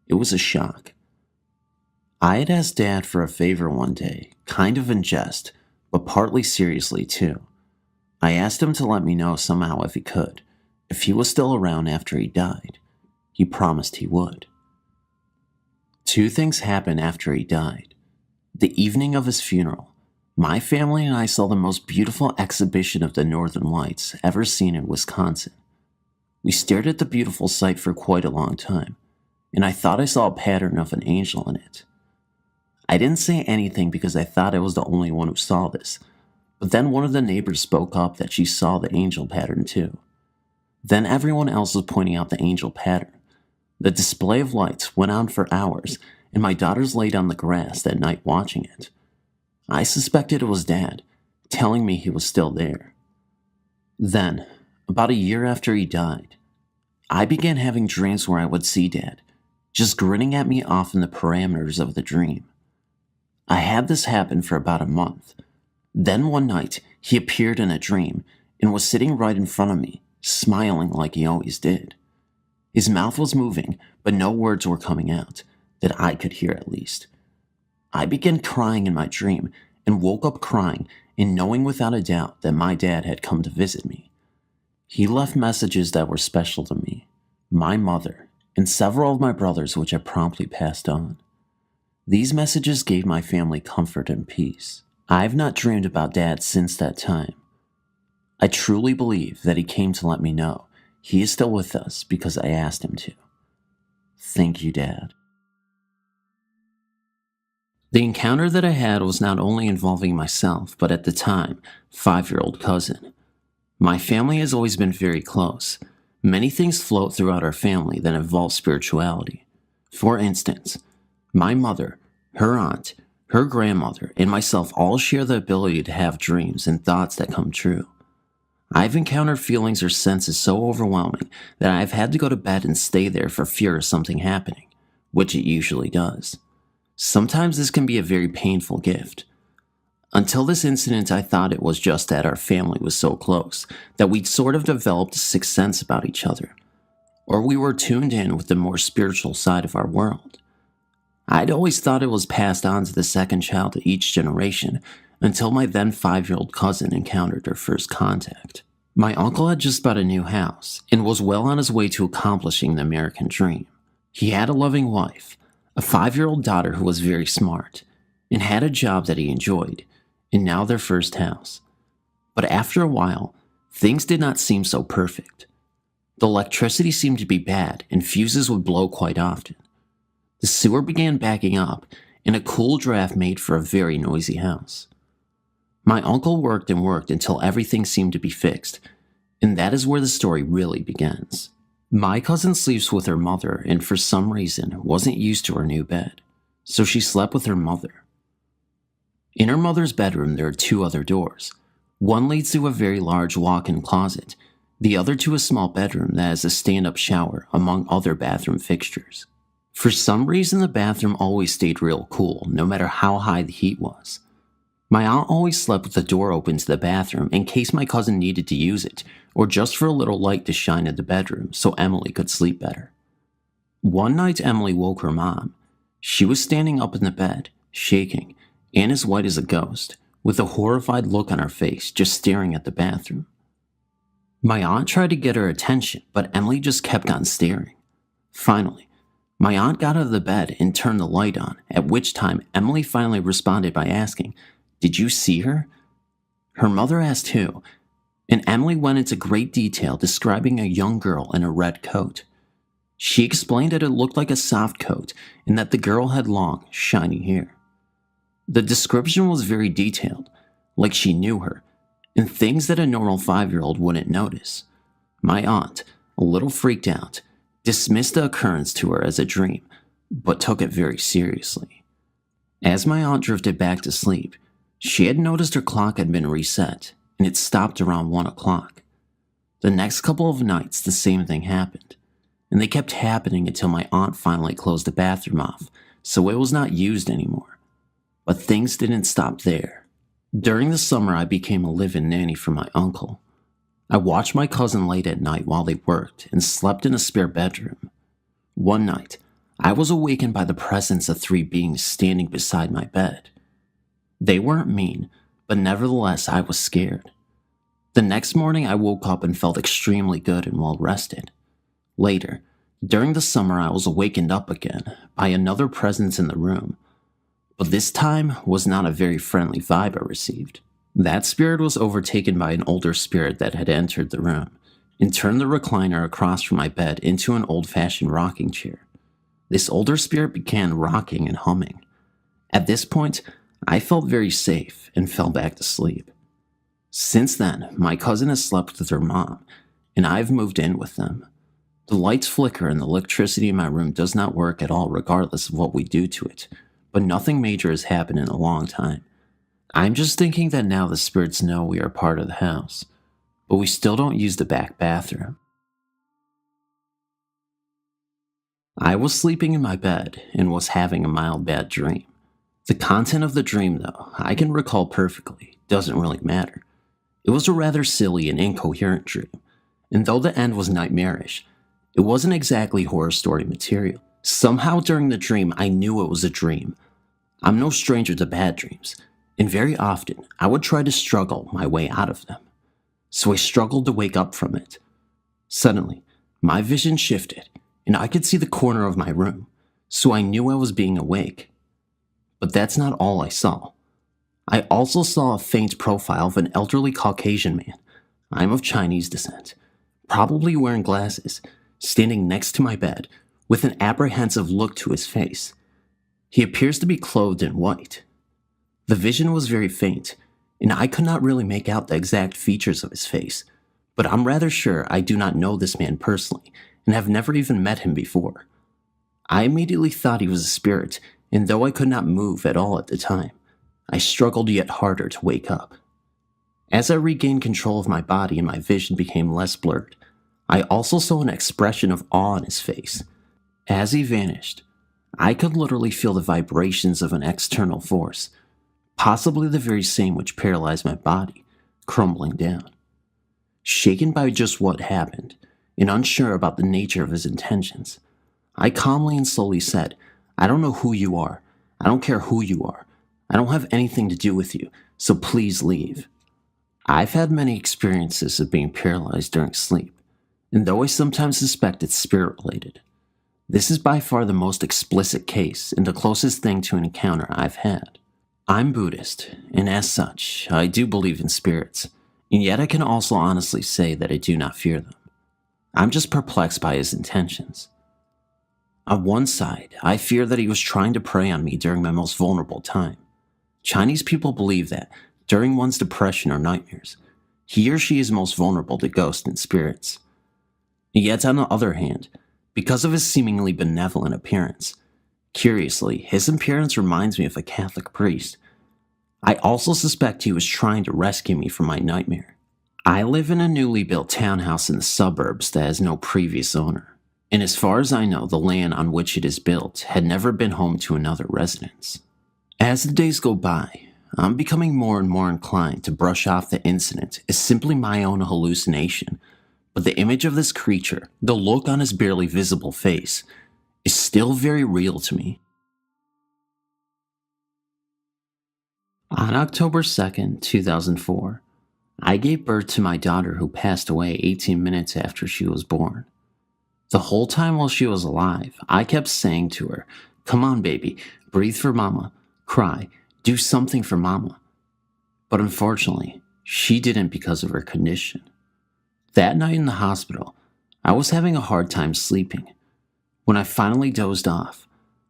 it was a shock. I had asked Dad for a favor one day, kind of in jest, but partly seriously too. I asked him to let me know somehow if he could, if he was still around after he died. He promised he would. 2 things happened after he died. The evening of his funeral, my family and I saw the most beautiful exhibition of the Northern Lights ever seen in Wisconsin. We stared at the beautiful sight for quite a long time, and I thought I saw a pattern of an angel in it. I didn't say anything because I thought I was the only one who saw this, but then one of the neighbors spoke up that she saw the angel pattern too. Then everyone else was pointing out the angel pattern. The display of lights went on for hours, and my daughters laid on the grass that night watching it. I suspected it was Dad, telling me he was still there. Then, about a year after he died, I began having dreams where I would see Dad, just grinning at me off in the parameters of the dream. I had this happen for about a month. Then one night, he appeared in a dream and was sitting right in front of me, smiling like he always did. His mouth was moving, but no words were coming out, that I could hear at least. I began crying in my dream and woke up crying and knowing without a doubt that my dad had come to visit me. He left messages that were special to me, my mother, and several of my brothers which I promptly passed on. These messages gave my family comfort and peace. I've not dreamed about Dad since that time. I truly believe that he came to let me know he is still with us because I asked him to. Thank you, Dad. The encounter that I had was not only involving myself, but at the time, 5-year-old cousin. My family has always been very close. Many things float throughout our family that involve spirituality. For instance, my mother, her aunt, her grandmother, and myself all share the ability to have dreams and thoughts that come true. I've encountered feelings or senses so overwhelming that I've had to go to bed and stay there for fear of something happening, which it usually does. Sometimes this can be a very painful gift. Until this incident, I thought it was just that our family was so close that we'd sort of developed a sixth sense about each other, or we were tuned in with the more spiritual side of our world. I'd always thought it was passed on to the second child of each generation until my then 5-year-old cousin encountered her first contact. My uncle had just bought a new house and was well on his way to accomplishing the American dream. He had a loving wife, a 5-year-old daughter who was very smart, and had a job that he enjoyed, and now their first house. But after a while, things did not seem so perfect. The electricity seemed to be bad, and fuses would blow quite often. The sewer began backing up, and a cool draft made for a very noisy house. My uncle worked and worked until everything seemed to be fixed, and that is where the story really begins. My cousin sleeps with her mother and for some reason wasn't used to her new bed, so she slept with her mother. In her mother's bedroom there are two other doors. One leads to a very large walk-in closet, the other to a small bedroom that has a stand-up shower among other bathroom fixtures. For some reason the bathroom always stayed real cool, no matter how high the heat was. My aunt always slept with the door open to the bathroom in case my cousin needed to use it, or just for a little light to shine in the bedroom so Emily could sleep better. One night Emily woke her mom. She was standing up in the bed, shaking, and as white as a ghost, with a horrified look on her face, just staring at the bathroom. My aunt tried to get her attention, but Emily just kept on staring. Finally, my aunt got out of the bed and turned the light on, at which time Emily finally responded by asking, "Did you see her?" Her mother asked who, and Emily went into great detail describing a young girl in a red coat. She explained that it looked like a soft coat and that the girl had long, shiny hair. The description was very detailed, like she knew her, and things that a normal 5-year-old wouldn't notice. My aunt, a little freaked out, dismissed the occurrence to her as a dream, but took it very seriously. As my aunt drifted back to sleep, she had noticed her clock had been reset, and it stopped around 1 o'clock. The next couple of nights, the same thing happened, and they kept happening until my aunt finally closed the bathroom off, so it was not used anymore. But things didn't stop there. During the summer, I became a live-in nanny for my uncle. I watched my cousin late at night while they worked and slept in a spare bedroom. One night, I was awakened by the presence of 3 beings standing beside my bed. They weren't mean, but nevertheless I was scared. The next morning I woke up and felt extremely good and well rested. Later, during the summer I was awakened up again by another presence in the room, but this time was not a very friendly vibe I received. That spirit was overtaken by an older spirit that had entered the room and turned the recliner across from my bed into an old-fashioned rocking chair. This older spirit began rocking and humming. At this point, I felt very safe and fell back to sleep. Since then, my cousin has slept with her mom, and I've moved in with them. The lights flicker and the electricity in my room does not work at all regardless of what we do to it, but nothing major has happened in a long time. I'm just thinking that now the spirits know we are part of the house, but we still don't use the back bathroom. I was sleeping in my bed and was having a mild bad dream. The content of the dream, though, I can recall perfectly, doesn't really matter. It was a rather silly and incoherent dream, and though the end was nightmarish, it wasn't exactly horror story material. Somehow during the dream I knew it was a dream. I'm no stranger to bad dreams, and very often I would try to struggle my way out of them. So I struggled to wake up from it. Suddenly, my vision shifted, and I could see the corner of my room, so I knew I was being awake. But that's not all I saw. I also saw a faint profile of an elderly Caucasian man. I'm of Chinese descent, probably wearing glasses, standing next to my bed with an apprehensive look to his face. He appears to be clothed in white. The vision was very faint, and I could not really make out the exact features of his face, but I'm rather sure I do not know this man personally and have never even met him before. I immediately thought he was a spirit, and though I could not move at all at the time, I struggled yet harder to wake up. As I regained control of my body and my vision became less blurred, I also saw an expression of awe on his face. As he vanished, I could literally feel the vibrations of an external force, possibly the very same which paralyzed my body, crumbling down. Shaken by just what happened, and unsure about the nature of his intentions, I calmly and slowly said, "I don't know who you are. I don't care who you are. I don't have anything to do with you, so please leave." I've had many experiences of being paralyzed during sleep, and though I sometimes suspect it's spirit-related, this is by far the most explicit case and the closest thing to an encounter I've had. I'm Buddhist, and as such, I do believe in spirits, and yet I can also honestly say that I do not fear them. I'm just perplexed by his intentions. On one side, I fear that he was trying to prey on me during my most vulnerable time. Chinese people believe that, during one's depression or nightmares, he or she is most vulnerable to ghosts and spirits. Yet on the other hand, because of his seemingly benevolent appearance, curiously, his appearance reminds me of a Catholic priest. I also suspect he was trying to rescue me from my nightmare. I live in a newly built townhouse in the suburbs that has no previous owner, and as far as I know, the land on which it is built had never been home to another residence. As the days go by, I'm becoming more and more inclined to brush off the incident as simply my own hallucination, but the image of this creature, the look on his barely visible face, is still very real to me. On October 2nd, 2004, I gave birth to my daughter who passed away 18 minutes after she was born. The whole time while she was alive, I kept saying to her, "Come on, baby, breathe for mama, cry, do something for mama." But unfortunately, she didn't because of her condition. That night in the hospital, I was having a hard time sleeping. When I finally dozed off,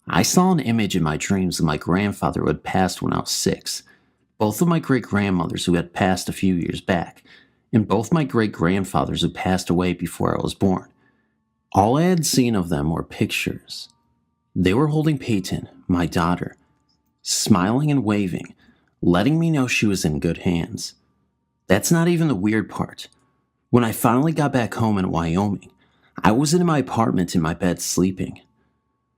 I saw an image in my dreams of my grandfather who had passed when I was 6, both of my great-grandmothers who had passed a few years back, and both my great-grandfathers who passed away before I was born. All I had seen of them were pictures. They were holding Peyton, my daughter, smiling and waving, letting me know she was in good hands. That's not even the weird part. When I finally got back home in Wyoming, I was in my apartment in my bed sleeping.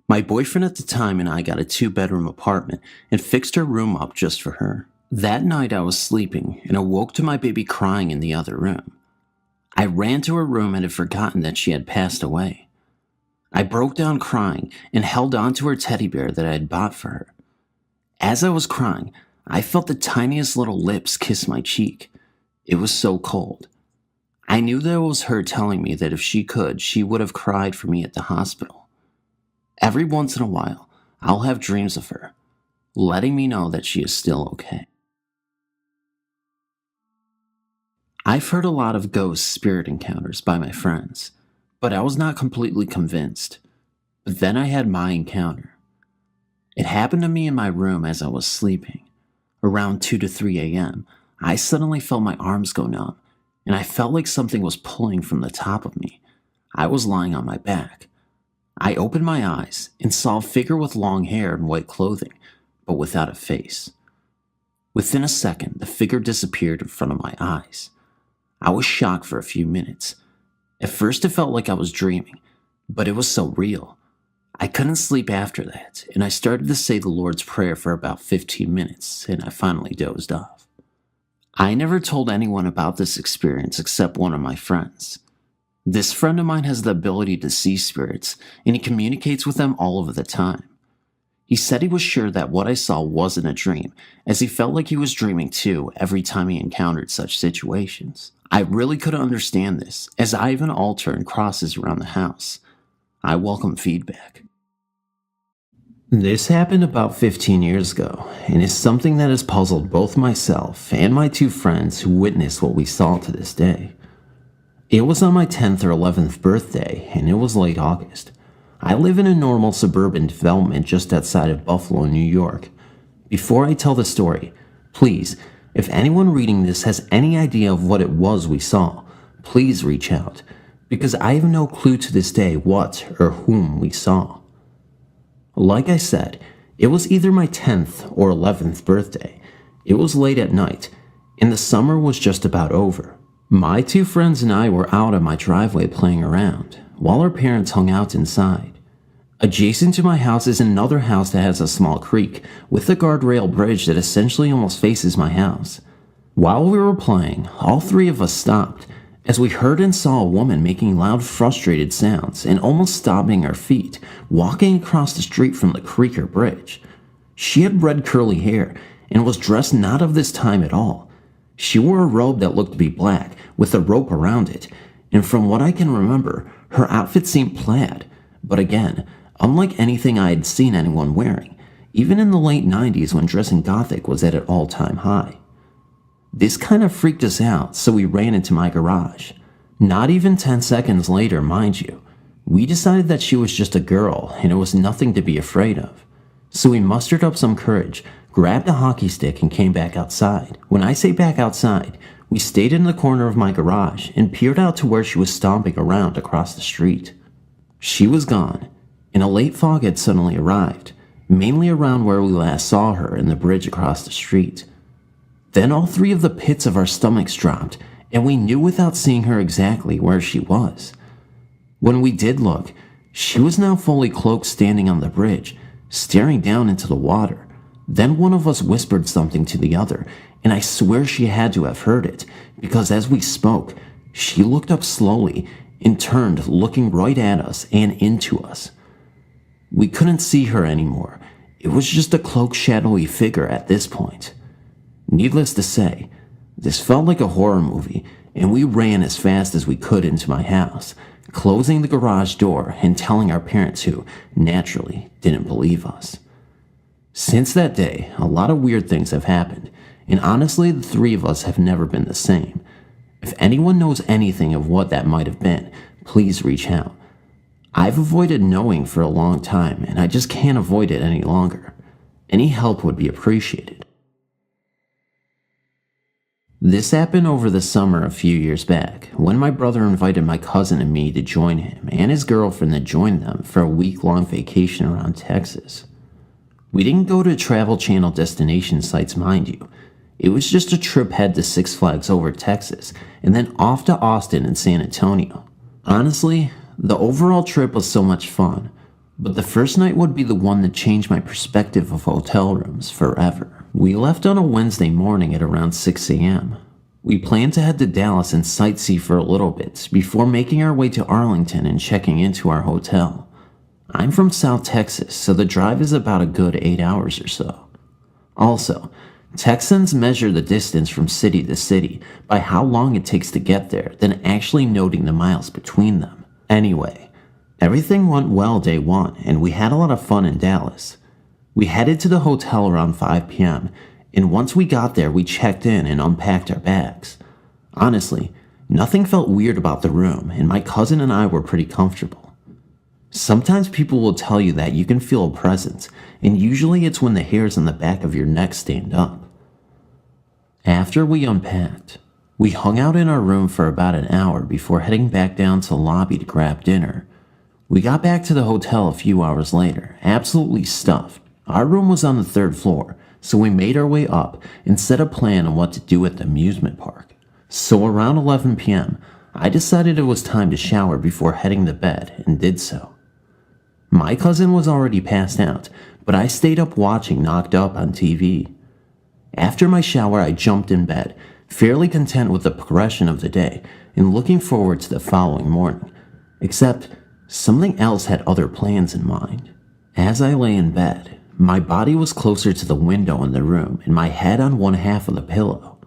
My boyfriend at the time and I got a 2-bedroom apartment and fixed her room up just for her. That night I was sleeping and awoke to my baby crying in the other room. I ran to her room and had forgotten that she had passed away. I broke down crying and held onto her teddy bear that I had bought for her. As I was crying, I felt the tiniest little lips kiss my cheek. It was so cold. I knew that it was her telling me that if she could, she would have cried for me at the hospital. Every once in a while, I'll have dreams of her, letting me know that she is still okay. I've heard a lot of ghost spirit encounters by my friends, but I was not completely convinced. But then I had my encounter. It happened to me in my room as I was sleeping. Around 2 to 3 a.m., I suddenly felt my arms go numb, and I felt like something was pulling from the top of me. I was lying on my back. I opened my eyes and saw a figure with long hair and white clothing, but without a face. Within a second, the figure disappeared in front of my eyes. I was shocked for a few minutes. At first it felt like I was dreaming, but it was so real. I couldn't sleep after that, and I started to say the Lord's Prayer for about 15 minutes, and I finally dozed off. I never told anyone about this experience except one of my friends. This friend of mine has the ability to see spirits, and he communicates with them all of the time. He said he was sure that what I saw wasn't a dream, as he felt like he was dreaming too every time he encountered such situations. I really couldn't understand this, as I have an altar and crosses around the house. I welcome feedback. This happened about 15 years ago, and is something that has puzzled both myself and my 2 friends who witnessed what we saw to this day. It was on my 10th or 11th birthday, and it was late August. I live in a normal suburban development just outside of Buffalo, New York. Before I tell the story, please, if anyone reading this has any idea of what it was we saw, please reach out, because I have no clue to this day what or whom we saw. Like I said, it was either my 10th or 11th birthday. It was late at night, and the summer was just about over. My 2 friends and I were out on my driveway playing around, while our parents hung out inside. Adjacent to my house is another house that has a small creek, with a guardrail bridge that essentially almost faces my house. While we were playing, all 3 of us stopped, as we heard and saw a woman making loud, frustrated sounds and almost stomping her feet, walking across the street from the creek or bridge. She had red curly hair and was dressed not of this time at all. She wore a robe that looked to be black, with a rope around it, and from what I can remember, her outfit seemed plaid, but again, unlike anything I had seen anyone wearing, even in the late 90s when dressing gothic was at an all-time high. This kind of freaked us out, so we ran into my garage. Not even 10 seconds later, mind you, we decided that she was just a girl and it was nothing to be afraid of. So we mustered up some courage, grabbed a hockey stick, and came back outside. When I say back outside, we stayed in the corner of my garage and peered out to where she was stomping around across the street. She was gone, and a late fog had suddenly arrived, mainly around where we last saw her and the bridge across the street. Then all three of the pits of our stomachs dropped, and we knew without seeing her exactly where she was. When we did look, she was now fully cloaked standing on the bridge, staring down into the water. Then one of us whispered something to the other, and I swear she had to have heard it, because as we spoke, she looked up slowly and turned, looking right at us and into us. We couldn't see her anymore. It was just a cloaked, shadowy figure at this point. Needless to say, this felt like a horror movie, and we ran as fast as we could into my house, closing the garage door and telling our parents who, naturally, didn't believe us. Since that day, a lot of weird things have happened, and honestly, the three of us have never been the same. If anyone knows anything of what that might have been, please reach out. I've avoided knowing for a long time, and I just can't avoid it any longer. Any help would be appreciated. This happened over the summer a few years back, when my brother invited my cousin and me to join him and his girlfriend to join them for a week-long vacation around Texas. We didn't go to Travel Channel destination sites, mind you. It was just a trip head to Six Flags over Texas, and then off to Austin and San Antonio. Honestly, the overall trip was so much fun, but the first night would be the one that changed my perspective of hotel rooms forever. We left on a Wednesday morning at around 6 a.m. We planned to head to Dallas and sightsee for a little bit before making our way to Arlington and checking into our hotel. I'm from South Texas, so the drive is about a good 8 hours or so. Also, Texans measure the distance from city to city by how long it takes to get there than actually noting the miles between them. Anyway, everything went well day one, and we had a lot of fun in Dallas. We headed to the hotel around 5 p.m., and once we got there, we checked in and unpacked our bags. Honestly, nothing felt weird about the room, and my cousin and I were pretty comfortable. Sometimes people will tell you that you can feel a presence, and usually it's when the hairs on the back of your neck stand up. After we unpacked, we hung out in our room for about an hour before heading back down to the lobby to grab dinner. We got back to the hotel a few hours later, absolutely stuffed. Our room was on the 3rd floor, so we made our way up and set a plan on what to do at the amusement park. So around 11 p.m., I decided it was time to shower before heading to bed and did so. My cousin was already passed out, but I stayed up watching Knocked Up on TV. After my shower, I jumped in bed, fairly content with the progression of the day and looking forward to the following morning. Except, something else had other plans in mind. As I lay in bed, my body was closer to the window in the room and my head on one half of the pillow.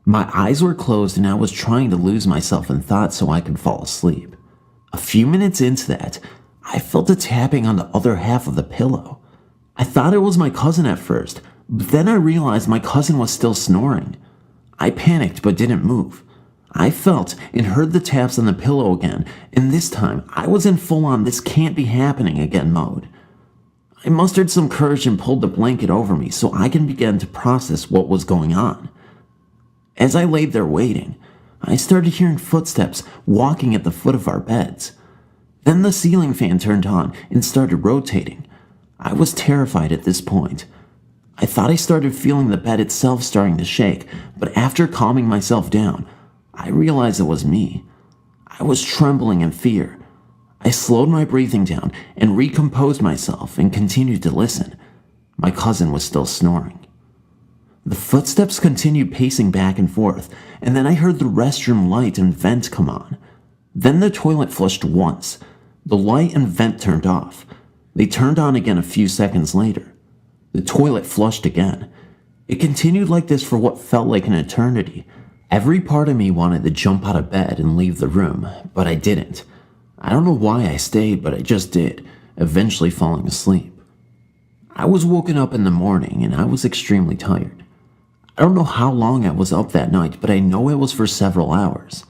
My eyes were closed and I was trying to lose myself in thought so I could fall asleep. A few minutes into that, I felt a tapping on the other half of the pillow. I thought it was my cousin at first, but then I realized my cousin was still snoring. I panicked but didn't move. I felt and heard the taps on the pillow again, and this time I was in full-on "this can't be happening again" mode. I mustered some courage and pulled the blanket over me so I could begin to process what was going on. As I laid there waiting, I started hearing footsteps walking at the foot of our beds. Then the ceiling fan turned on and started rotating. I was terrified at this point. I thought I started feeling the bed itself starting to shake, but after calming myself down, I realized it was me. I was trembling in fear. I slowed my breathing down and recomposed myself and continued to listen. My cousin was still snoring. The footsteps continued pacing back and forth, and then I heard the restroom light and vent come on. Then the toilet flushed once. The light and vent turned off. They turned on again a few seconds later. The toilet flushed again. It continued like this for what felt like an eternity. Every part of me wanted to jump out of bed and leave the room, but I didn't. I don't know why I stayed, but I just did, eventually falling asleep. I was woken up in the morning and I was extremely tired. I don't know how long I was up that night, but I know it was for several hours.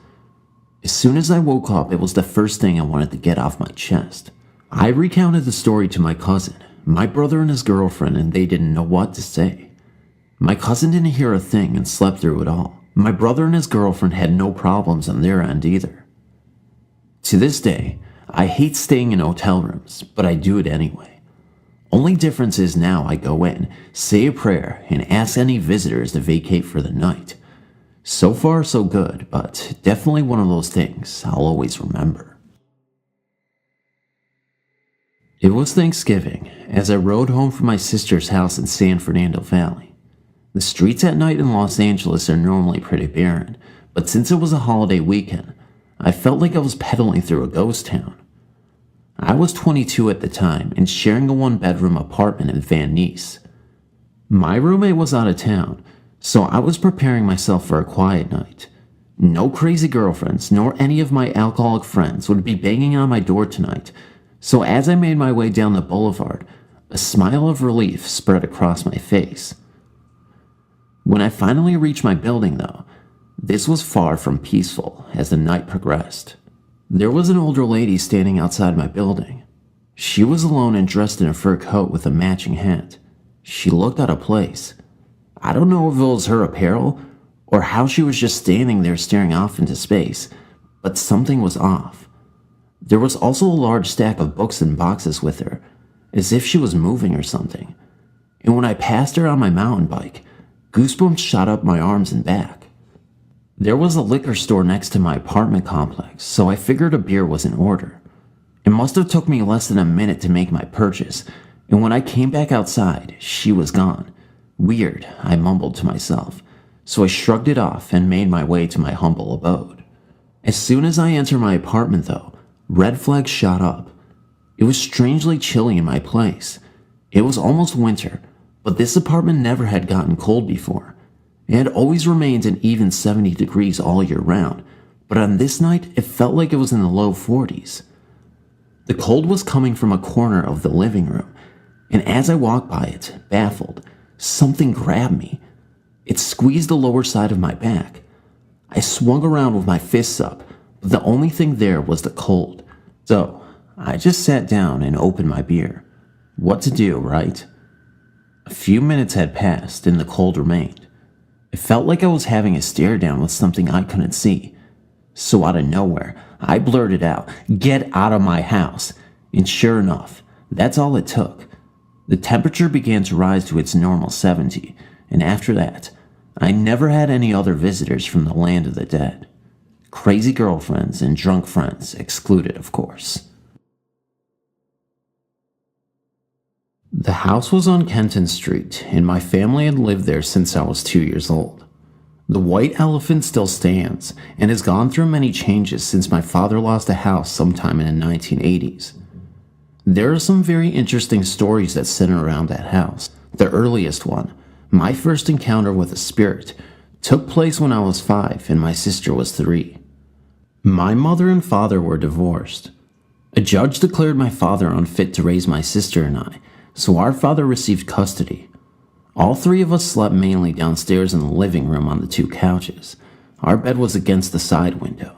As soon as I woke up, it was the first thing I wanted to get off my chest. I recounted the story to my cousin, my brother and his girlfriend, and they didn't know what to say. My cousin didn't hear a thing and slept through it all. My brother and his girlfriend had no problems on their end either. To this day, I hate staying in hotel rooms, but I do it anyway. Only difference is now I go in, say a prayer, and ask any visitors to vacate for the night. So far so good, but definitely one of those things I'll always remember. It was Thanksgiving as I rode home from my sister's house in San Fernando Valley. The streets at night in Los Angeles are normally pretty barren, but since it was a holiday weekend, I felt like I was pedaling through a ghost town. I was 22 at the time and sharing a one-bedroom apartment in Van Nuys. My roommate was out of town, so I was preparing myself for a quiet night. No crazy girlfriends nor any of my alcoholic friends would be banging on my door tonight, so as I made my way down the boulevard, a smile of relief spread across my face. When I finally reached my building, though, this was far from peaceful as the night progressed. There was an older lady standing outside my building. She was alone and dressed in a fur coat with a matching hat. She looked out of place. I don't know if it was her apparel or how she was just standing there staring off into space, but something was off. There was also a large stack of books and boxes with her, as if she was moving or something. And when I passed her on my mountain bike, goosebumps shot up my arms and back. There was a liquor store next to my apartment complex, so I figured a beer was in order. It must have took me less than a minute to make my purchase, and when I came back outside, she was gone. Weird, I mumbled to myself, so I shrugged it off and made my way to my humble abode. As soon as I entered my apartment, though, red flags shot up. It was strangely chilly in my place. It was almost winter, but this apartment never had gotten cold before. It had always remained an even 70 degrees all year round, but on this night it felt like it was in the low 40s. The cold was coming from a corner of the living room, and as I walked by it, baffled, something grabbed me. It squeezed the lower side of my back. I swung around with my fists up, but the only thing there was the cold. So, I just sat down and opened my beer. What to do, right? A few minutes had passed and the cold remained. It felt like I was having a stare down with something I couldn't see. So out of nowhere, I blurted out, "Get out of my house." And sure enough, that's all it took. The temperature began to rise to its normal 70, and after that, I never had any other visitors from the land of the dead. Crazy girlfriends and drunk friends excluded, of course. The house was on Kenton Street, and my family had lived there since I was 2 years old. The white elephant still stands, and has gone through many changes since my father lost a house sometime in the 1980s. There are some very interesting stories that center around that house. The earliest one, my first encounter with a spirit, took place when I was 5 and my sister was 3. My mother and father were divorced. A judge declared my father unfit to raise my sister and I, so our father received custody. All 3 of us slept mainly downstairs in the living room on the 2 couches. Our bed was against the side window.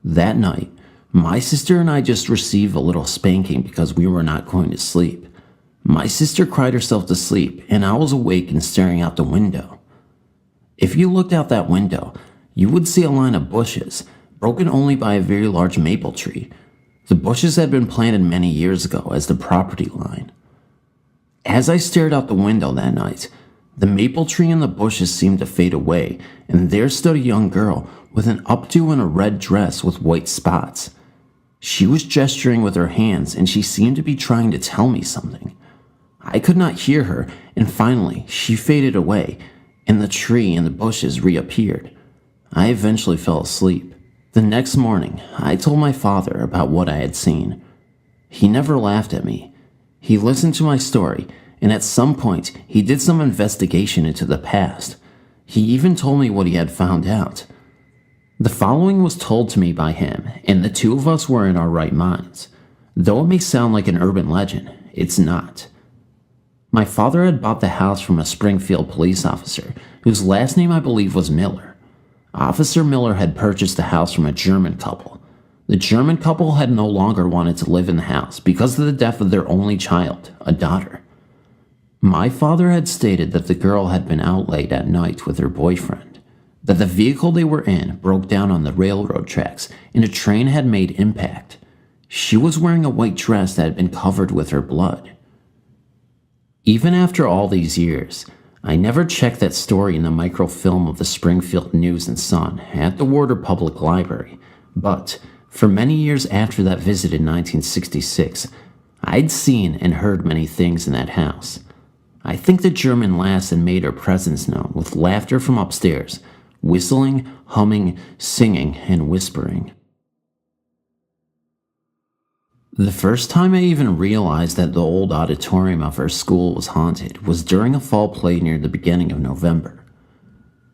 That night, my sister and I just received a little spanking because we were not going to sleep. My sister cried herself to sleep, and I was awake and staring out the window. If you looked out that window, you would see a line of bushes, broken only by a very large maple tree. The bushes had been planted many years ago as the property line. As I stared out the window that night, the maple tree and the bushes seemed to fade away, and there stood a young girl with an updo and a red dress with white spots. She was gesturing with her hands, and she seemed to be trying to tell me something. I could not hear her, and finally she faded away, and the tree and the bushes reappeared. I eventually fell asleep. The next morning, I told my father about what I had seen. He never laughed at me. He listened to my story, and at some point, he did some investigation into the past. He even told me what he had found out. The following was told to me by him, and the 2 of us were in our right minds. Though it may sound like an urban legend, it's not. My father had bought the house from a Springfield police officer, whose last name I believe was Miller. Officer Miller had purchased the house from a German couple. The German couple had no longer wanted to live in the house because of the death of their only child, a daughter. My father had stated that the girl had been out late at night with her boyfriend, that the vehicle they were in broke down on the railroad tracks and a train had made impact. She was wearing a white dress that had been covered with her blood. Even after all these years, I never checked that story in the microfilm of the Springfield News and Sun at the Warder Public Library, but for many years after that visit in 1966, I'd seen and heard many things in that house. I think the German lass had made her presence known with laughter from upstairs, whistling, humming, singing, and whispering. The first time I even realized that the old auditorium of our school was haunted was during a fall play near the beginning of November.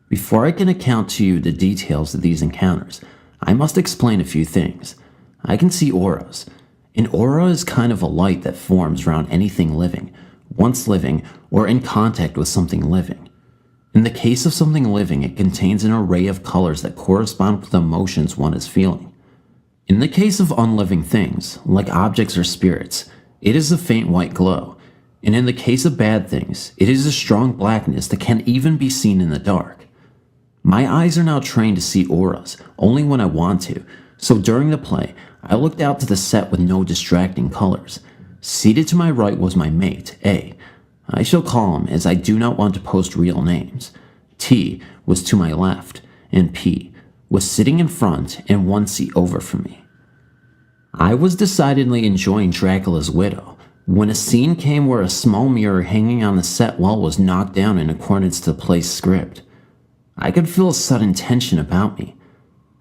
Before I can account to you the details of these encounters, I must explain a few things. I can see auras. An aura is kind of a light that forms around anything living, once living, or in contact with something living. In the case of something living, it contains an array of colors that correspond with the emotions one is feeling. In the case of unliving things, like objects or spirits, it is a faint white glow, and in the case of bad things, it is a strong blackness that can even be seen in the dark. My eyes are now trained to see auras, only when I want to, so during the play, I looked out to the set with no distracting colors. Seated to my right was my mate, A. I shall call him as I do not want to post real names. T was to my left, and P was sitting in front and one seat over from me. I was decidedly enjoying Dracula's Widow when a scene came where a small mirror hanging on the set wall was knocked down in accordance to the play's script. I could feel a sudden tension about me.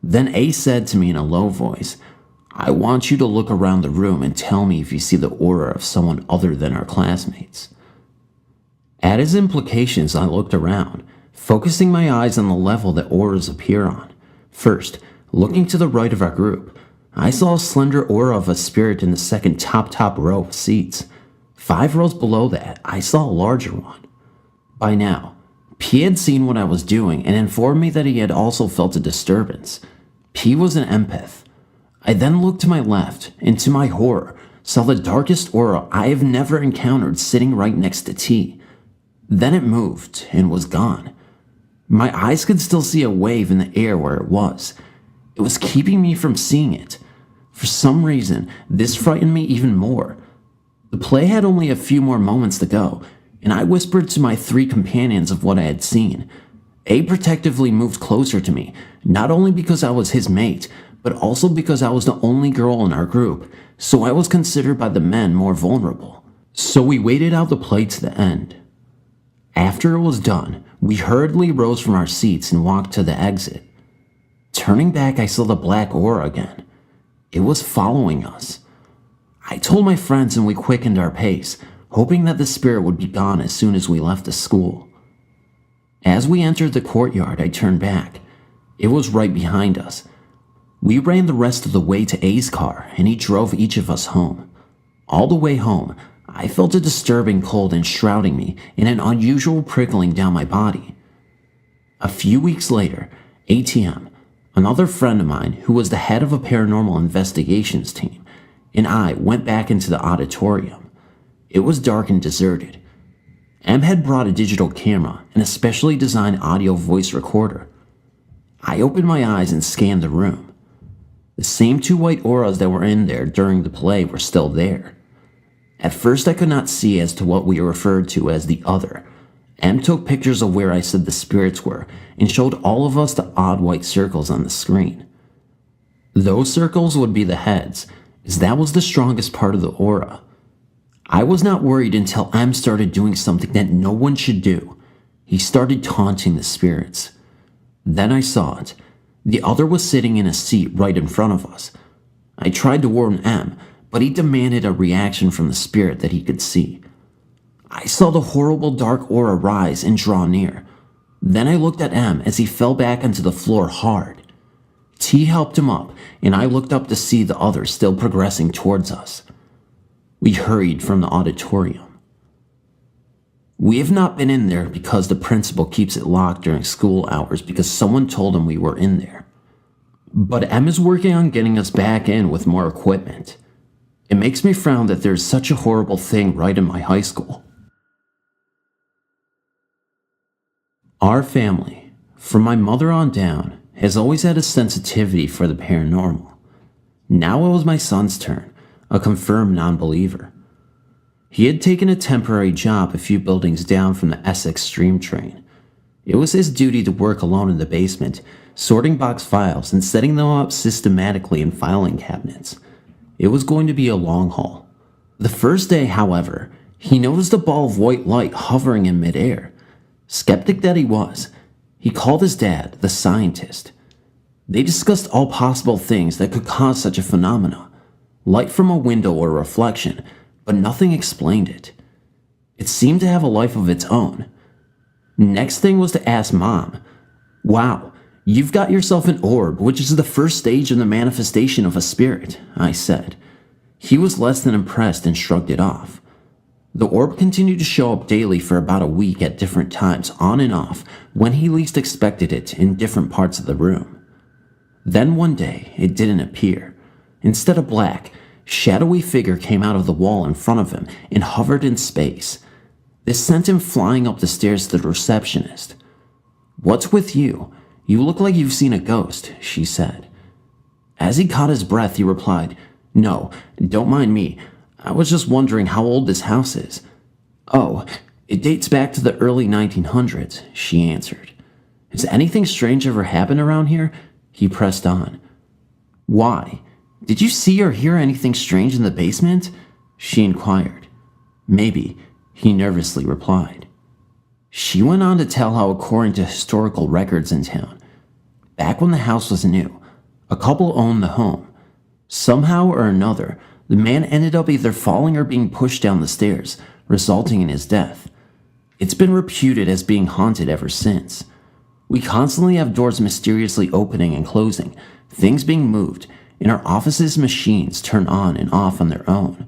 Then A said to me in a low voice, "I want you to look around the room and tell me if you see the aura of someone other than our classmates." At his implications, I looked around, focusing my eyes on the level that auras appear on. First, looking to the right of our group, I saw a slender aura of a spirit in the second top row of seats. 5 rows below that, I saw a larger one. By now, P had seen what I was doing and informed me that he had also felt a disturbance. P was an empath. I then looked to my left, and to my horror, saw the darkest aura I have never encountered sitting right next to T. Then it moved and was gone. My eyes could still see a wave in the air where it was. It was keeping me from seeing it. For some reason, this frightened me even more. The play had only a few more moments to go, and I whispered to my 3 companions of what I had seen. A protectively moved closer to me, not only because I was his mate, but also because I was the only girl in our group, so I was considered by the men more vulnerable. So we waited out the play to the end. After it was done, we hurriedly rose from our seats and walked to the exit. Turning back, I saw the black aura again. It was following us. I told my friends and we quickened our pace, hoping that the spirit would be gone as soon as we left the school. As we entered the courtyard, I turned back. It was right behind us. We ran the rest of the way to A's car, and he drove each of us home. All the way home, I felt a disturbing cold enshrouding me and an unusual prickling down my body. A few weeks later, ATM, another friend of mine who was the head of a paranormal investigations team, and I went back into the auditorium. It was dark and deserted. M had brought a digital camera and a specially designed audio voice recorder. I opened my eyes and scanned the room. The same 2 white auras that were in there during the play were still there. At first I could not see as to what we referred to as the other. M took pictures of where I said the spirits were and showed all of us the odd white circles on the screen. Those circles would be the heads, as that was the strongest part of the aura. I was not worried until M started doing something that no one should do. He started taunting the spirits. Then I saw it. The other was sitting in a seat right in front of us. I tried to warn M, but he demanded a reaction from the spirit that he could see. I saw the horrible dark aura rise and draw near. Then I looked at M as he fell back onto the floor hard. T helped him up, and I looked up to see the other still progressing towards us. We hurried from the auditorium. We have not been in there because the principal keeps it locked during school hours because someone told him we were in there. But Em is working on getting us back in with more equipment. It makes me frown that there's such a horrible thing right in my high school. Our family, from my mother on down, has always had a sensitivity for the paranormal. Now it was my son's turn, a confirmed non-believer. He had taken a temporary job a few buildings down from the Essex Stream train. It was his duty to work alone in the basement, sorting box files and setting them up systematically in filing cabinets. It was going to be a long haul. The first day, however, he noticed a ball of white light hovering in midair. Skeptic that he was, he called his dad, the scientist. They discussed all possible things that could cause such a phenomena. Light from a window or reflection, but nothing explained it. It seemed to have a life of its own. Next thing was to ask Mom, "Wow, you've got yourself an orb, which is the first stage in the manifestation of a spirit," I said. He was less than impressed and shrugged it off. The orb continued to show up daily for about a week at different times, on and off, when he least expected it in different parts of the room. Then one day, it didn't appear. Instead of black, shadowy figure came out of the wall in front of him and hovered in space. This sent him flying up the stairs to the receptionist. "What's with you? You look like you've seen a ghost," she said. As he caught his breath, he replied, "No, don't mind me. I was just wondering how old this house is." "Oh, it dates back to the early 1900s, she answered. "Has anything strange ever happened around here?" He pressed on. "Why? Did you see or hear anything strange in the basement?" she inquired. "Maybe," he nervously replied. She went on to tell how, according to historical records in town, back when the house was new, a couple owned the home. Somehow or another, the man ended up either falling or being pushed down the stairs, resulting in his death. It's been reputed as being haunted ever since. We constantly have doors mysteriously opening and closing, things being moved, and our office's machines turn on and off on their own.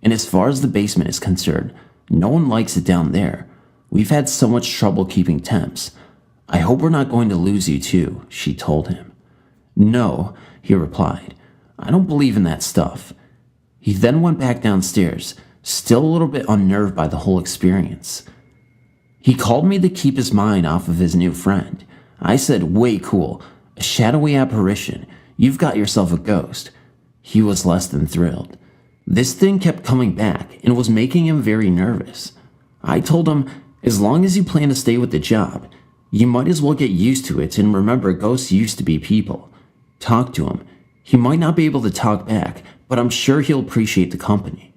And as far as the basement is concerned, no one likes it down there. We've had so much trouble keeping temps. I hope we're not going to lose you too," she told him. "No," he replied. "I don't believe in that stuff." He then went back downstairs, still a little bit unnerved by the whole experience. He called me to keep his mind off of his new friend. I said, "Way cool, a shadowy apparition. You've got yourself a ghost." He was less than thrilled. This thing kept coming back and was making him very nervous. I told him, as long as you plan to stay with the job, you might as well get used to it and remember ghosts used to be people. Talk to him. He might not be able to talk back, but I'm sure he'll appreciate the company.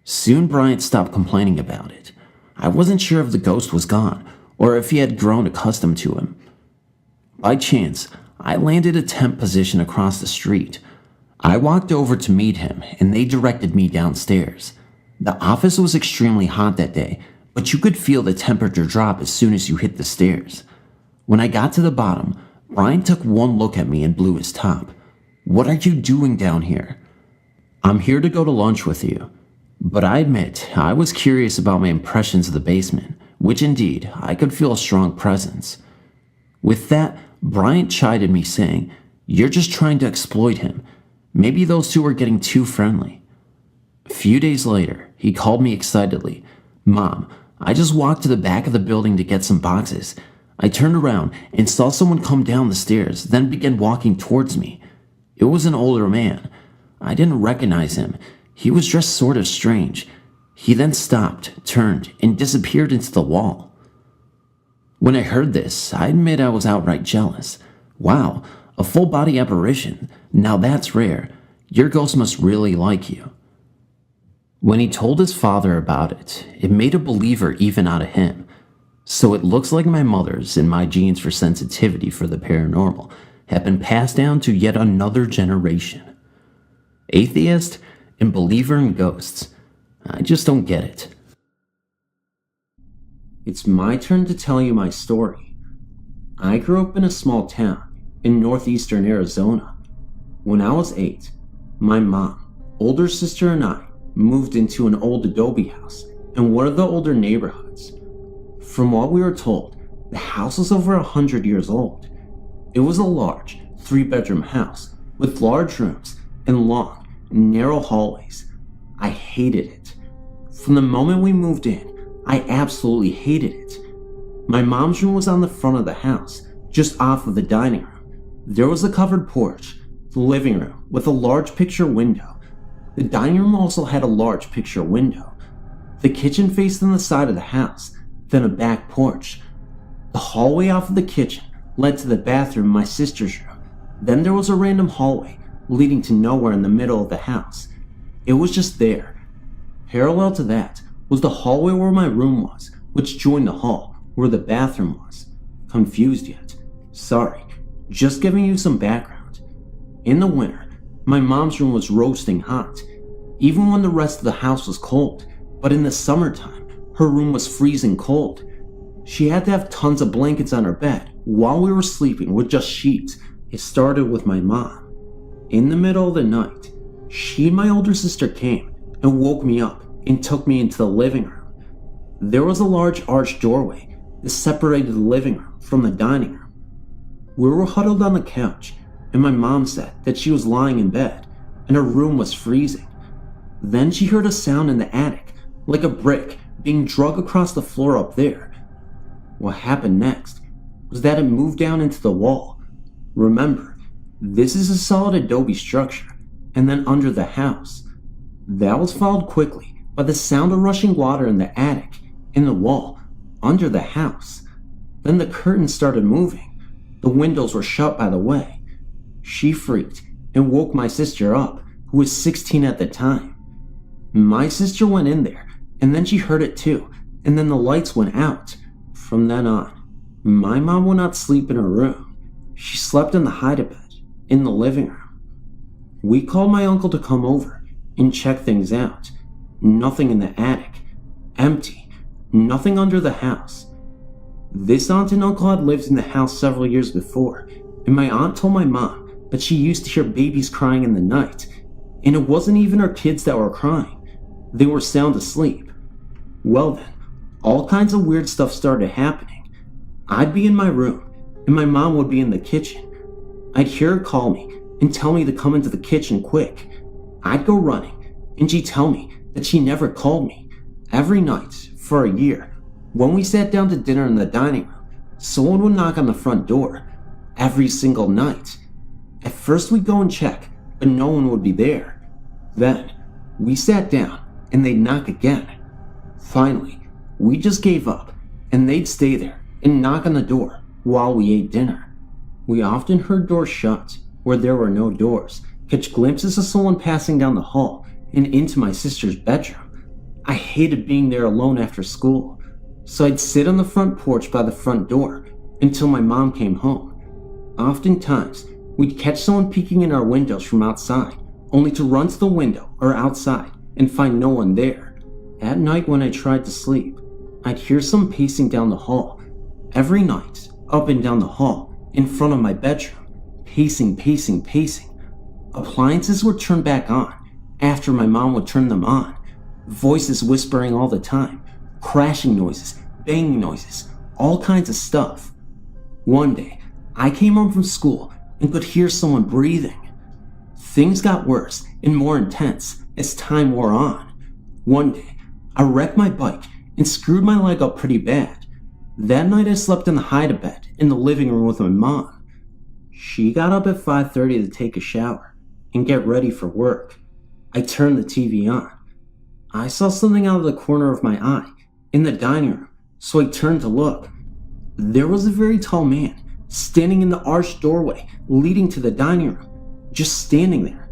Soon Bryant stopped complaining about it. I wasn't sure if the ghost was gone or if he had grown accustomed to him. By chance, I landed a temp position across the street. I walked over to meet him and they directed me downstairs. The office was extremely hot that day, but you could feel the temperature drop as soon as you hit the stairs. When I got to the bottom, Brian took one look at me and blew his top. "What are you doing down here?" "I'm here to go to lunch with you." But I admit, I was curious about my impressions of the basement, which indeed, I could feel a strong presence. With that, Bryant chided me saying, "You're just trying to exploit him. Maybe those two are getting too friendly." A few days later, he called me excitedly. "Mom, I just walked to the back of the building to get some boxes. I turned around and saw someone come down the stairs, then begin walking towards me. It was an older man. I didn't recognize him. He was dressed sort of strange. He then stopped, turned, and disappeared into the wall." When I heard this, I admit I was outright jealous. Wow, a full-body apparition. Now that's rare. Your ghost must really like you. When he told his father about it, it made a believer even out of him. So it looks like my mother's and my genes for sensitivity for the paranormal have been passed down to yet another generation. Atheist and believer in ghosts. I just don't get it. It's my turn to tell you my story. I grew up in a small town in northeastern Arizona. When I was 8, my mom, older sister, and I moved into an old adobe house in one of the older neighborhoods. From what we were told, the house was over 100 years old. It was a large, 3-bedroom house with large rooms and long, narrow hallways. I hated it. From the moment we moved in, I absolutely hated it. My mom's room was on the front of the house, just off of the dining room. There was a covered porch, the living room with a large picture window. The dining room also had a large picture window. The kitchen faced on the side of the house, then a back porch. The hallway off of the kitchen led to the bathroom in my sister's room. Then there was a random hallway leading to nowhere in the middle of the house. It was just there. Parallel to that was the hallway where my room was, which joined the hall where the bathroom was. Confused yet? Sorry, just giving you some background. In the winter, my mom's room was roasting hot, even when the rest of the house was cold, but in the summertime, her room was freezing cold. She had to have tons of blankets on her bed while we were sleeping with just sheets. It started with my mom. In the middle of the night, she and my older sister came and woke me up and took me into the living room. There was a large arched doorway that separated the living room from the dining room. We were huddled on the couch, and my mom said that she was lying in bed and her room was freezing. Then she heard a sound in the attic, like a brick being dragged across the floor up there. What happened next was that it moved down into the wall. Remember, this is a solid adobe structure, and then under the house. That was followed quickly by the sound of rushing water in the attic, in the wall, under the house. Then the curtains started moving. The windows were shut by the way. She freaked and woke my sister up, who was 16 at the time. My sister went in there, and then she heard it too, and then the lights went out. From then on, my mom would not sleep in her room. She slept in the hide-a-bed, in the living room. We called my uncle to come over and check things out. Nothing in the attic. Empty. Nothing under the house. This aunt and uncle had lived in the house several years before, and my aunt told my mom that she used to hear babies crying in the night, and it wasn't even her kids that were crying. They were sound asleep. Well then, all kinds of weird stuff started happening. I'd be in my room, and my mom would be in the kitchen. I'd hear her call me and tell me to come into the kitchen quick. I'd go running, and she'd tell me that she never called me. Every night, for a year, when we sat down to dinner in the dining room, someone would knock on the front door. Every single night. At first we'd go and check, but no one would be there. Then, we sat down, and they'd knock again. Finally, we just gave up, and they'd stay there and knock on the door while we ate dinner. We often heard doors shut, where there were no doors, catch glimpses of someone passing down the hall and into my sister's bedroom. I hated being there alone after school, so I'd sit on the front porch by the front door until my mom came home. Oftentimes, we'd catch someone peeking in our windows from outside, only to run to the window or outside and find no one there. At night when I tried to sleep, I'd hear someone pacing down the hall. Every night, up and down the hall, in front of my bedroom, pacing. Appliances would turn back on after my mom would turn them on. Voices whispering all the time, crashing noises, banging noises, all kinds of stuff. One day, I came home from school and could hear someone breathing. Things got worse and more intense as time wore on. One day, I wrecked my bike and screwed my leg up pretty bad. That night I slept in the hide-a-bed in the living room with my mom. She got up at 5:30 to take a shower and get ready for work. I turned the TV on. I saw something out of the corner of my eye in the dining room, so I turned to look. There was a very tall man standing in the arched doorway leading to the dining room, just standing there.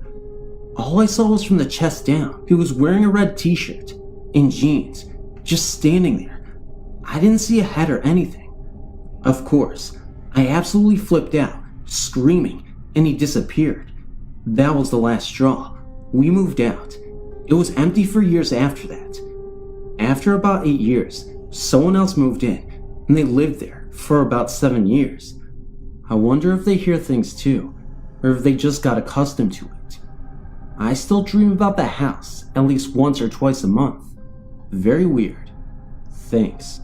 All I saw was from the chest down. He was wearing a red t-shirt and jeans, just standing there. I didn't see a head or anything. Of course, I absolutely flipped out, screaming, and he disappeared. That was the last straw. We moved out. It was empty for years after that. After about 8 years, someone else moved in, and they lived there for about 7 years. I wonder if they hear things too, or if they just got accustomed to it. I still dream about the house at least once or twice a month. Very weird. Thanks.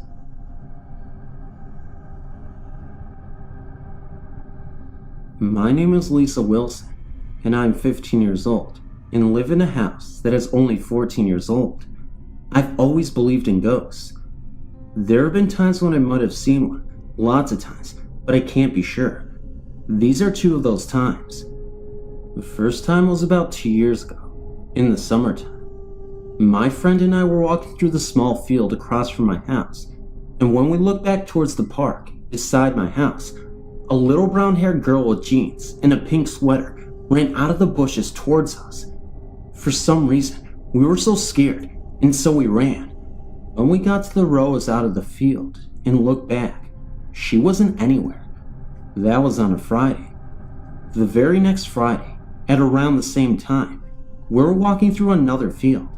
My name is Lisa Wilson, and I'm 15 years old, and live in a house that is only 14 years old. I've always believed in ghosts. There have been times when I might have seen one, lots of times, but I can't be sure. These are two of those times. The first time was about 2 years ago, in the summertime. My friend and I were walking through the small field across from my house, and when we looked back towards the park beside my house, a little brown-haired girl with jeans and a pink sweater ran out of the bushes towards us. For some reason, we were so scared, and so we ran. When we got to the rows out of the field and looked back, she wasn't anywhere. That was on a Friday. The very next Friday, at around the same time, we were walking through another field.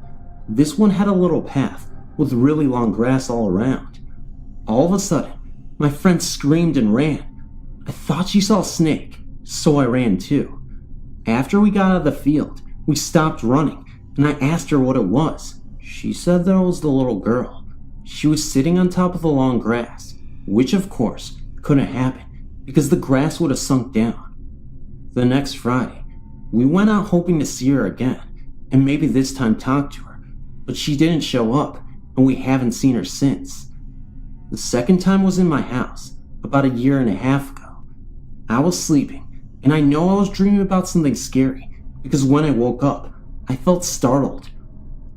This one had a little path with really long grass all around. All of a sudden, my friend screamed and ran. I thought she saw a snake, so I ran too. After we got out of the field, we stopped running, and I asked her what it was. She said that it was the little girl. She was sitting on top of the long grass, which of course couldn't happen because the grass would have sunk down. The next Friday, we went out hoping to see her again, and maybe this time talk to her, but she didn't show up, and we haven't seen her since. The second time was in my house, about 1.5 years ago. I was sleeping, and I know I was dreaming about something scary, because when I woke up, I felt startled.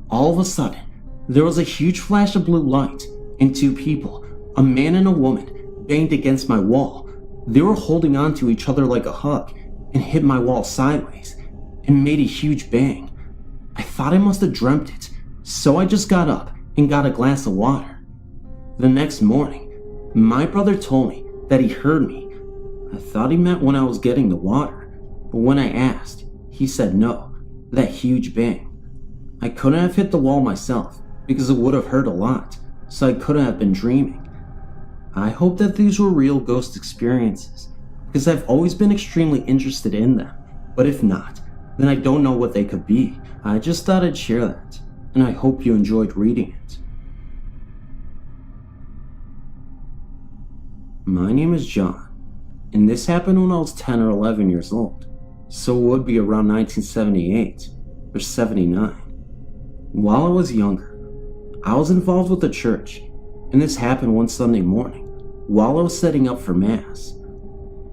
All of a sudden, there was a huge flash of blue light, and 2 people, a man and a woman, banged against my wall. They were holding on to each other like a hug, and hit my wall sideways, and made a huge bang. I thought I must have dreamt it, so I just got up and got a glass of water. The next morning, my brother told me that he heard me. I thought he meant when I was getting the water, but when I asked, he said no, that huge bang. I couldn't have hit the wall myself because it would have hurt a lot, so I couldn't have been dreaming. I hope that these were real ghost experiences, because I've always been extremely interested in them, but if not, then I don't know what they could be. I just thought I'd share that, and I hope you enjoyed reading it. My name is John, and this happened when I was 10 or 11 years old, so it would be around 1978 or 79. While I was younger, I was involved with the church, and this happened one Sunday morning while I was setting up for Mass.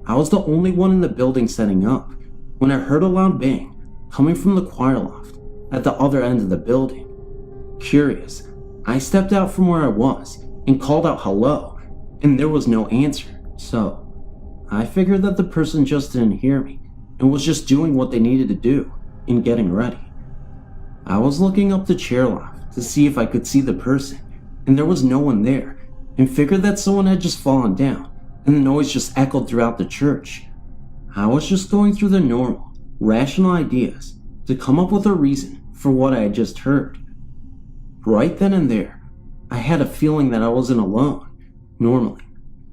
I was the only one in the building setting up when I heard a loud bang coming from the choir loft at the other end of the building. Curious, I stepped out from where I was and called out hello, and there was no answer, so I figured that the person just didn't hear me and was just doing what they needed to do in getting ready. I was looking up the chair loft to see if I could see the person, and there was no one there, and figured that someone had just fallen down, and the noise just echoed throughout the church. I was just going through the normal, rational ideas to come up with a reason for what I had just heard. Right then and there, I had a feeling that I wasn't alone. Normally,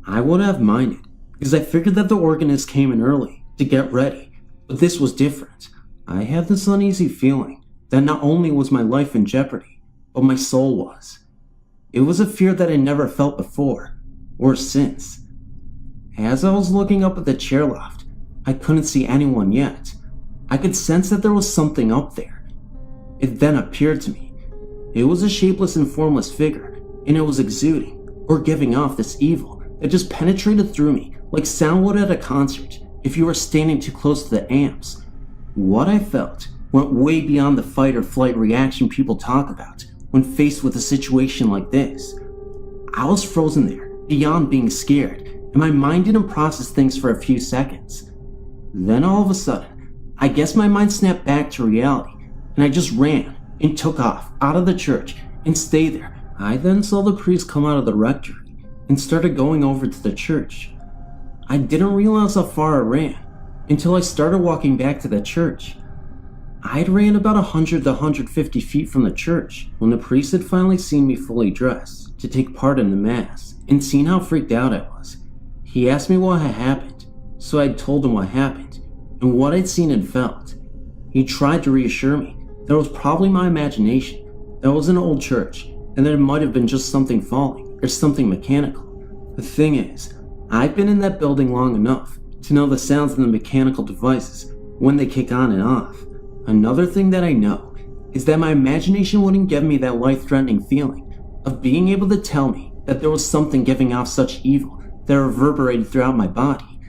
I wouldn't have minded, because I figured that the organist came in early to get ready, but this was different. I had this uneasy feeling that not only was my life in jeopardy, but my soul was. It was a fear that I never felt before, or since. As I was looking up at the chair loft, I couldn't see anyone yet. I could sense that there was something up there. It then appeared to me. It was a shapeless and formless figure, and it was exuding, or giving off this evil that just penetrated through me like sound would at a concert if you were standing too close to the amps. What I felt went way beyond the fight or flight reaction people talk about when faced with a situation like this. I was frozen there, beyond being scared, and my mind didn't process things for a few seconds. Then all of a sudden, I guess my mind snapped back to reality, and I just ran and took off out of the church and stayed there. I then saw the priest come out of the rectory and started going over to the church. I didn't realize how far I ran until I started walking back to the church. I'd ran about 100 to 150 feet from the church when the priest had finally seen me fully dressed to take part in the Mass and seen how freaked out I was. He asked me what had happened, so I told him what happened and what I'd seen and felt. He tried to reassure me that it was probably my imagination, that it was an old church, and that it might have been just something falling or something mechanical. The thing is, I've been in that building long enough to know the sounds of the mechanical devices when they kick on and off. Another thing that I know is that my imagination wouldn't give me that life-threatening feeling of being able to tell me that there was something giving off such evil that reverberated throughout my body.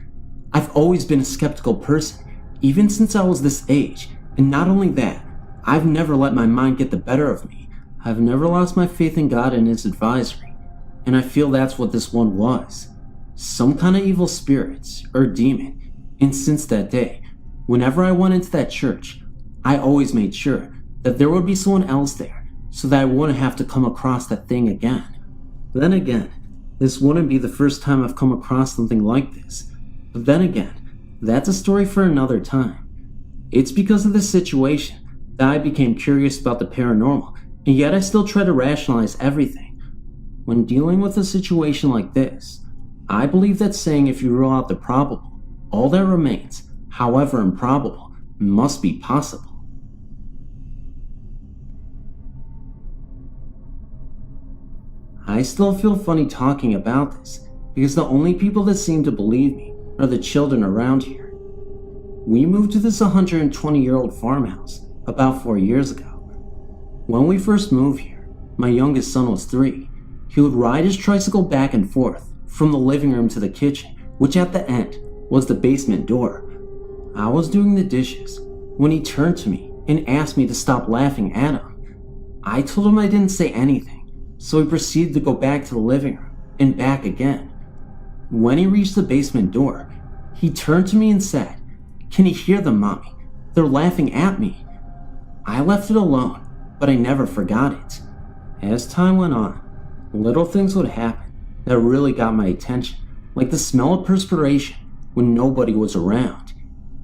I've always been a skeptical person, even since I was this age, and not only that, I've never let my mind get the better of me. I've never lost my faith in God and His advisory, and I feel that's what this one was. Some kind of evil spirits or demon, and since that day, whenever I went into that church, I always made sure that there would be someone else there so that I wouldn't have to come across that thing again. Then again, this wouldn't be the first time I've come across something like this. But then again, that's a story for another time. It's because of this situation that I became curious about the paranormal, and yet I still try to rationalize everything. When dealing with a situation like this, I believe that saying if you rule out the probable, all that remains, however improbable, must be possible. I still feel funny talking about this because the only people that seem to believe me are the children around here. We moved to this 120-year-old farmhouse about 4 years ago. When we first moved here, my youngest son was 3. He would ride his tricycle back and forth from the living room to the kitchen, which at the end was the basement door. I was doing the dishes when he turned to me and asked me to stop laughing at him. I told him I didn't say anything, so he proceeded to go back to the living room and back again. When he reached the basement door, he turned to me and said, "Can you hear them, Mommy? They're laughing at me." I left it alone, but I never forgot it. As time went on, little things would happen that really got my attention, like the smell of perspiration when nobody was around.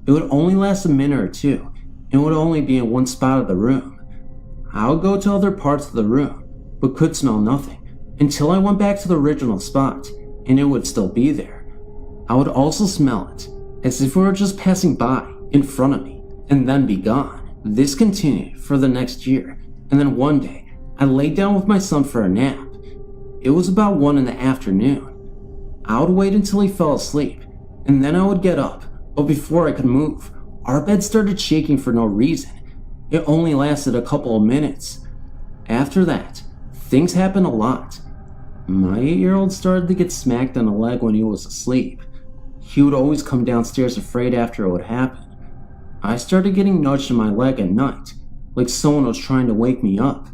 It would only last a minute or two, and would only be in one spot of the room. I would go to other parts of the room, but could smell nothing until I went back to the original spot, and it would still be there. I would also smell it, as if it were just passing by in front of me, and then be gone. This continued for the next year, and then one day, I laid down with my son for a nap. It was about 1 in the afternoon. I would wait until he fell asleep, and then I would get up, but before I could move, our bed started shaking for no reason. It only lasted a couple of minutes. After that, things happened a lot. My 8-year-old started to get smacked on the leg when he was asleep. He would always come downstairs afraid after it would happen. I started getting nudged in my leg at night, like someone was trying to wake me up.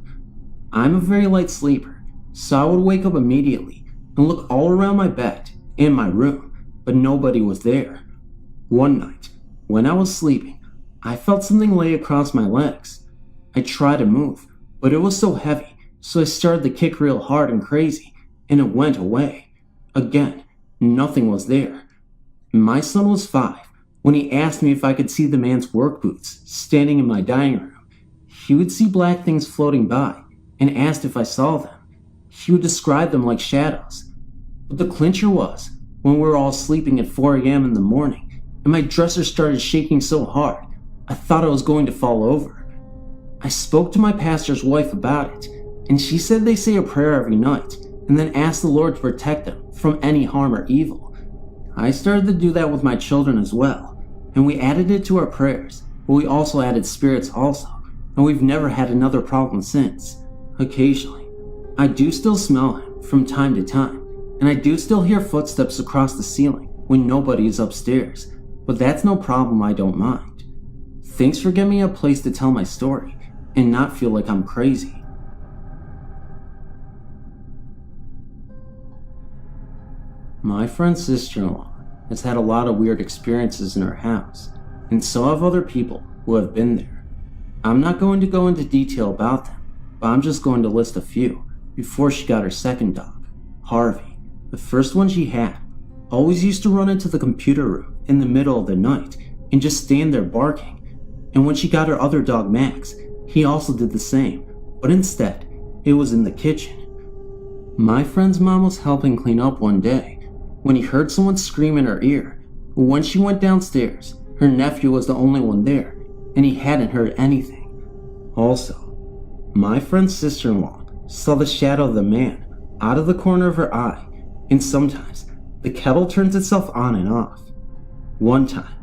I'm a very light sleeper, so I would wake up immediately and look all around my bed and my room, but nobody was there. One night, when I was sleeping, I felt something lay across my legs. I tried to move, but it was so heavy, so I started to kick real hard and crazy, and it went away. Again, nothing was there. My son was 5 when he asked me if I could see the man's work boots standing in my dining room. He would see black things floating by and asked if I saw them. He would describe them like shadows. But the clincher was when we were all sleeping at 4 a.m. in the morning, and my dresser started shaking so hard I thought I was going to fall over. I spoke to my pastor's wife about it, and she said they say a prayer every night and then ask the Lord to protect them from any harm or evil. I started to do that with my children as well, and we added it to our prayers, but we also added spirits also, and we've never had another problem since. Occasionally, I do still smell him from time to time, and I do still hear footsteps across the ceiling when nobody is upstairs, but that's no problem. I don't mind. Thanks for giving me a place to tell my story and not feel like I'm crazy. My friend's sister-in-law has had a lot of weird experiences in her house, and so have other people who have been there. I'm not going to go into detail about them, but I'm just going to list a few before she got her second dog, Harvey. The first one she had always used to run into the computer room in the middle of the night and just stand there barking, and when she got her other dog, Max, he also did the same, but instead, it was in the kitchen. My friend's mom was helping clean up one day when he heard someone scream in her ear. When she went downstairs, her nephew was the only one there, and he hadn't heard anything. Also, my friend's sister-in-law saw the shadow of the man out of the corner of her eye, and sometimes the kettle turns itself on and off. One time,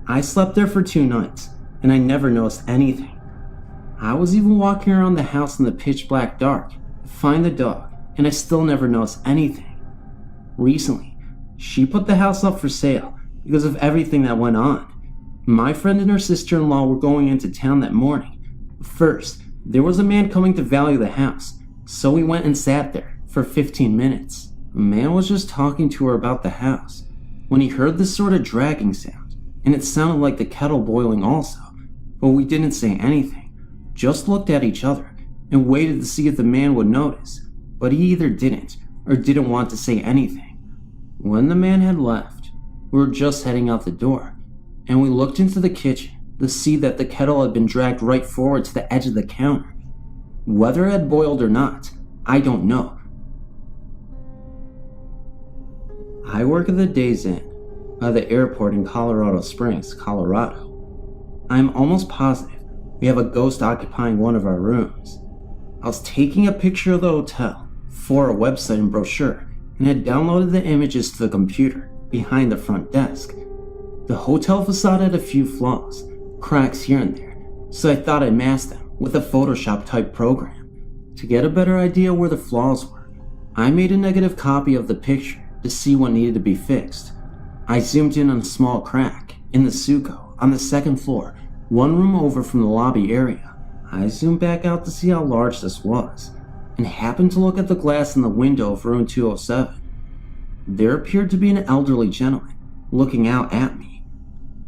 I slept there for 2 nights, and I never noticed anything. I was even walking around the house in the pitch black dark to find the dog, and I still never noticed anything. Recently, she put the house up for sale because of everything that went on. My friend and her sister-in-law were going into town that morning. First, there was a man coming to value the house, so we went and sat there for 15 minutes. The man was just talking to her about the house when he heard this sort of dragging sound, and it sounded like the kettle boiling also, but we didn't say anything, just looked at each other and waited to see if the man would notice, but he either didn't or didn't want to say anything. When the man had left, we were just heading out the door, and we looked into the kitchen to see that the kettle had been dragged right forward to the edge of the counter. Whether it had boiled or not, I don't know. I work at the Days Inn by the airport in Colorado Springs, Colorado. I am almost positive we have a ghost occupying one of our rooms. I was taking a picture of the hotel for a website and brochure and had downloaded the images to the computer behind the front desk. The hotel facade had a few flaws, cracks here and there, so I thought I'd mask them with a Photoshop type program. To get a better idea where the flaws were, I made a negative copy of the picture to see what needed to be fixed. I zoomed in on a small crack in the stucco on the second floor, one room over from the lobby area. I zoomed back out to see how large this was, and happened to look at the glass in the window of room 207. There appeared to be an elderly gentleman looking out at me.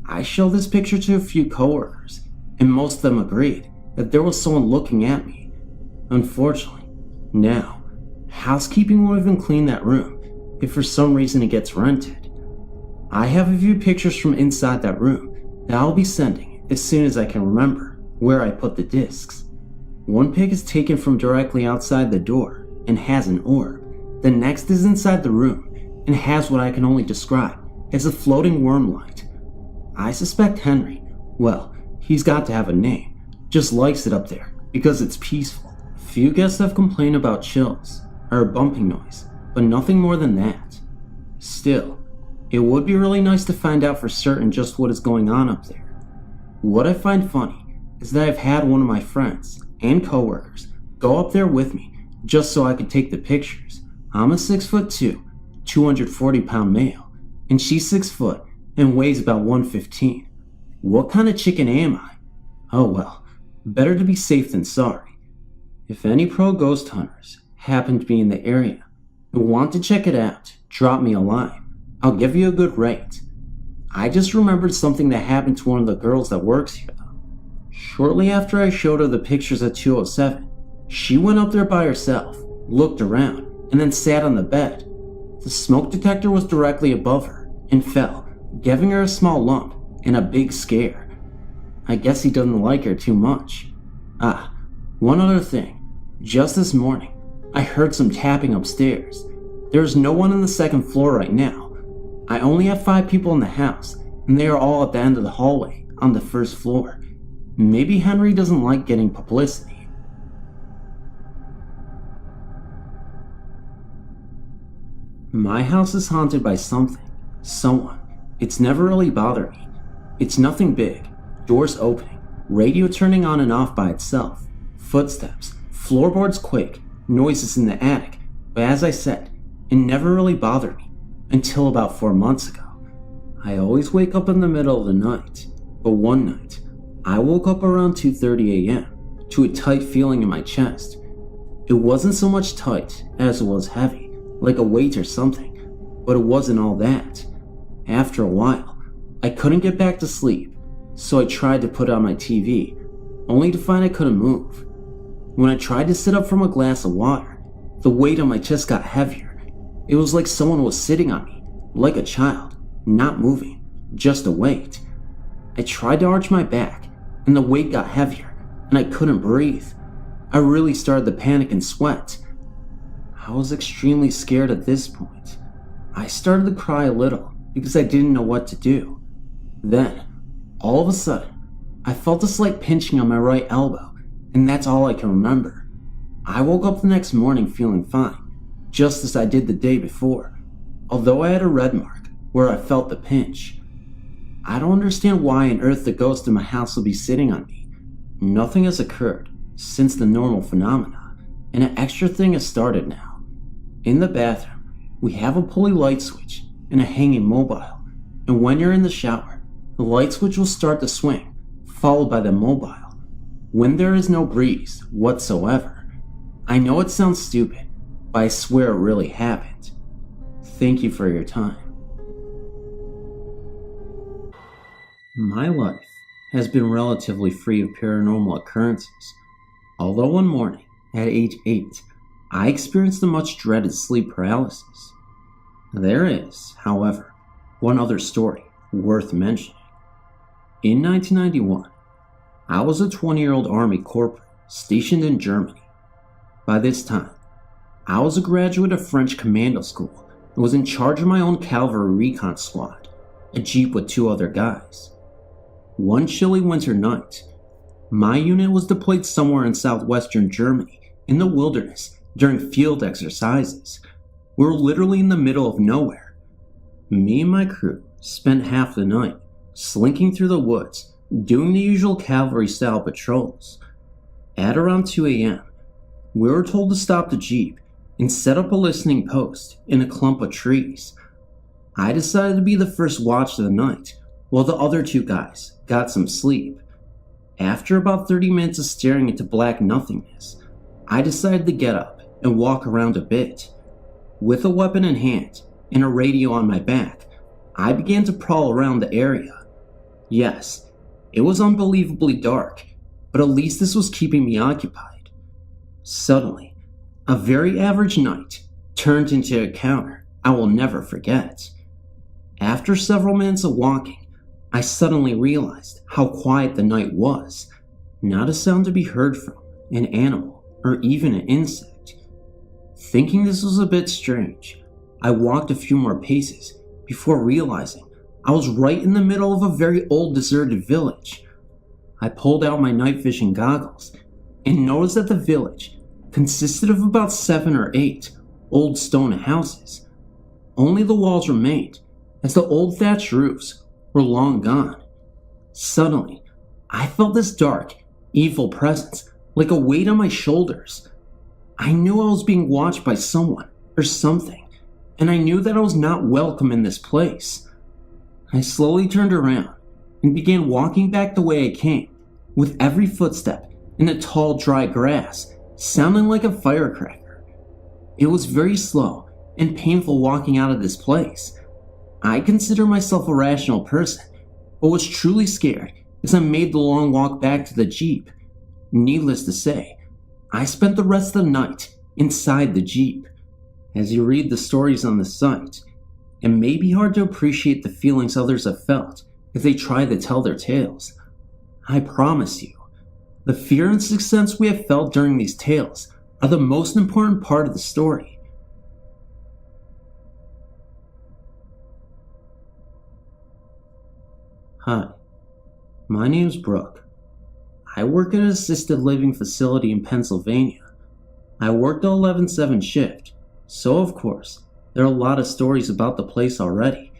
I showed this picture to a few coworkers, and most of them agreed that there was someone looking at me. Unfortunately, now, housekeeping would even clean that room if for some reason it gets rented. I have a few pictures from inside that room that I'll be sending as soon as I can remember where I put the discs. One pic is taken from directly outside the door and has an orb. The next is inside the room and has what I can only describe as a floating worm light. I suspect Henry, well, he's got to have a name, just likes it up there because it's peaceful. Few guests have complained about chills or a bumping noise, but nothing more than that. Still, it would be really nice to find out for certain just what is going on up there. What I find funny is that I've had one of my friends and coworkers go up there with me just so I could take the pictures. I'm a 6'2", 240-pound male, and she's 6 foot and weighs about 115. What kind of chicken am I? Oh well, better to be safe than sorry. If any pro ghost hunters happen to be in the area and want to check it out, drop me a line. I'll give you a good rate. I just remembered something that happened to one of the girls that works here though. Shortly after I showed her the pictures at 207, she went up there by herself, looked around, and then sat on the bed. The smoke detector was directly above her and fell, giving her a small lump and a big scare. I guess he doesn't like her too much. One other thing. Just this morning, I heard some tapping upstairs. There's no one on the second floor right now. I only have 5 people in the house, and they are all at the end of the hallway on the first floor. Maybe Henry doesn't like getting publicity. My house is haunted by something, someone. It's never really bothered me. It's nothing big. Doors opening, radio turning on and off by itself, footsteps, floorboards quake, noises in the attic. But as I said, it never really bothered me until about 4 months ago. I always wake up in the middle of the night, but one night, I woke up around 2:30 a.m. to a tight feeling in my chest. It wasn't so much tight as it was heavy, like a weight or something, but it wasn't all that. After a while, I couldn't get back to sleep, so I tried to put on my TV, only to find I couldn't move. When I tried to sit up from a glass of water, the weight on my chest got heavier. It was like someone was sitting on me, like a child, not moving, just a weight. I tried to arch my back, and the weight got heavier, and I couldn't breathe. I really started to panic and sweat. I was extremely scared at this point. I started to cry a little because I didn't know what to do. Then, all of a sudden, I felt a slight pinching on my right elbow, and that's all I can remember. I woke up the next morning feeling fine, just as I did the day before, although I had a red mark where I felt the pinch. I don't understand why on earth the ghost in my house will be sitting on me. Nothing has occurred since the normal phenomena, and an extra thing has started now. In the bathroom, we have a pulley light switch and a hanging mobile, and when you're in the shower, the light switch will start to swing, followed by the mobile, when there is no breeze whatsoever. I know it sounds stupid, but I swear it really happened. Thank you for your time. My life has been relatively free of paranormal occurrences, although one morning, at age 8, I experienced the much dreaded sleep paralysis. There is, however, one other story worth mentioning. In 1991, I was a 20-year-old Army corporal stationed in Germany. By this time, I was a graduate of French commando school and was in charge of my own cavalry recon squad, a jeep with 2 other guys. One chilly winter night, my unit was deployed somewhere in southwestern Germany in the wilderness during field exercises. We were literally in the middle of nowhere. Me and my crew spent half the night slinking through the woods, doing the usual cavalry-style patrols. At around 2 a.m., we were told to stop the jeep and set up a listening post in a clump of trees. I decided to be the first watch of the night, while the other 2 guys got some sleep. After about 30 minutes of staring into black nothingness, I decided to get up and walk around a bit. With a weapon in hand and a radio on my back, I began to prowl around the area. Yes, it was unbelievably dark, but at least this was keeping me occupied. Suddenly, a very average night turned into an encounter I will never forget. After several minutes of walking, I suddenly realized how quiet the night was. Not a sound to be heard from an animal or even an insect. Thinking this was a bit strange, I walked a few more paces before realizing I was right in the middle of a very old deserted village. I pulled out my night vision goggles and noticed that the village consisted of about 7 or 8 old stone houses. Only the walls remained, as the old thatched roofs were long gone. Suddenly, I felt this dark, evil presence like a weight on my shoulders. I knew I was being watched by someone or something, and I knew that I was not welcome in this place. I slowly turned around and began walking back the way I came, with every footstep in the tall, dry grass sounding like a firecracker. It was very slow and painful walking out of this place. I consider myself a rational person, but was truly scared as I made the long walk back to the jeep. Needless to say, I spent the rest of the night inside the jeep. As you read the stories on the site, it may be hard to appreciate the feelings others have felt if they try to tell their tales. I promise you, the fear and sixth sense we have felt during these tales are the most important part of the story. Hi, my name's Brooke. I work at an assisted living facility in Pennsylvania. I worked the 11/7 shift, so of course, there are a lot of stories about the place already.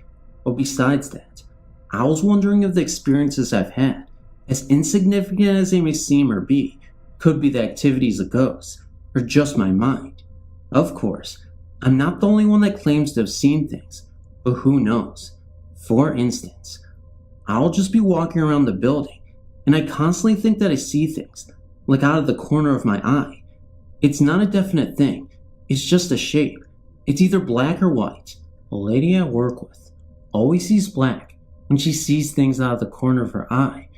But besides that, I was wondering if the experiences I've had, as insignificant as they may seem or be, could be the activities of ghosts, or just my mind. Of course, I'm not the only one that claims to have seen things, but who knows? For instance, I'll just be walking around the building, and I constantly think that I see things, like out of the corner of my eye. It's not a definite thing, it's just a shape. It's either black or white. A lady I work with always sees black when she sees things out of the corner of her eye.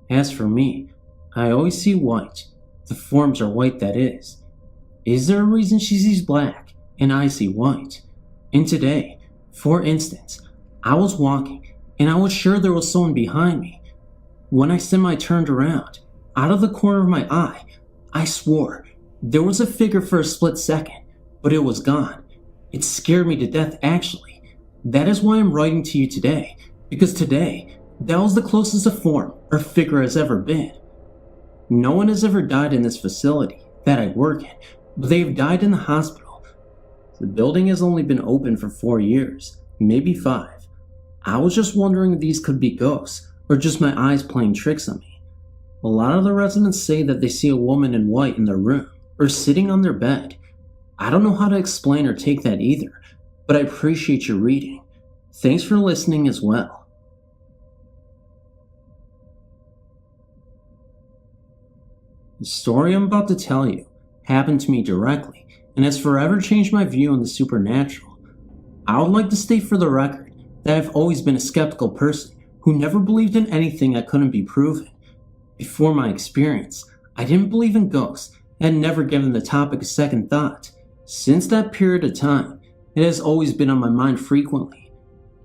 As for me, I always see white. The forms are white, that is. Is there a reason she sees black and I see white? And today, for instance, I was walking and I was sure there was someone behind me. When I semi-turned around, out of the corner of my eye, I swore there was a figure for a split second, but it was gone. It scared me to death, actually. That is why I'm writing to you today, because today, that was the closest a form or figure has ever been. No one has ever died in this facility that I work in, but they have died in the hospital. The building has only been open for 4 years, maybe 5. I was just wondering if these could be ghosts or just my eyes playing tricks on me. A lot of the residents say that they see a woman in white in their room or sitting on their bed. I don't know how to explain or take that either, but I appreciate your reading. Thanks for listening as well. The story I'm about to tell you happened to me directly and has forever changed my view on the supernatural. I would like to state for the record that I've always been a skeptical person who never believed in anything that couldn't be proven. Before my experience, I didn't believe in ghosts and had never given the topic a second thought. Since that period of time, it has always been on my mind frequently.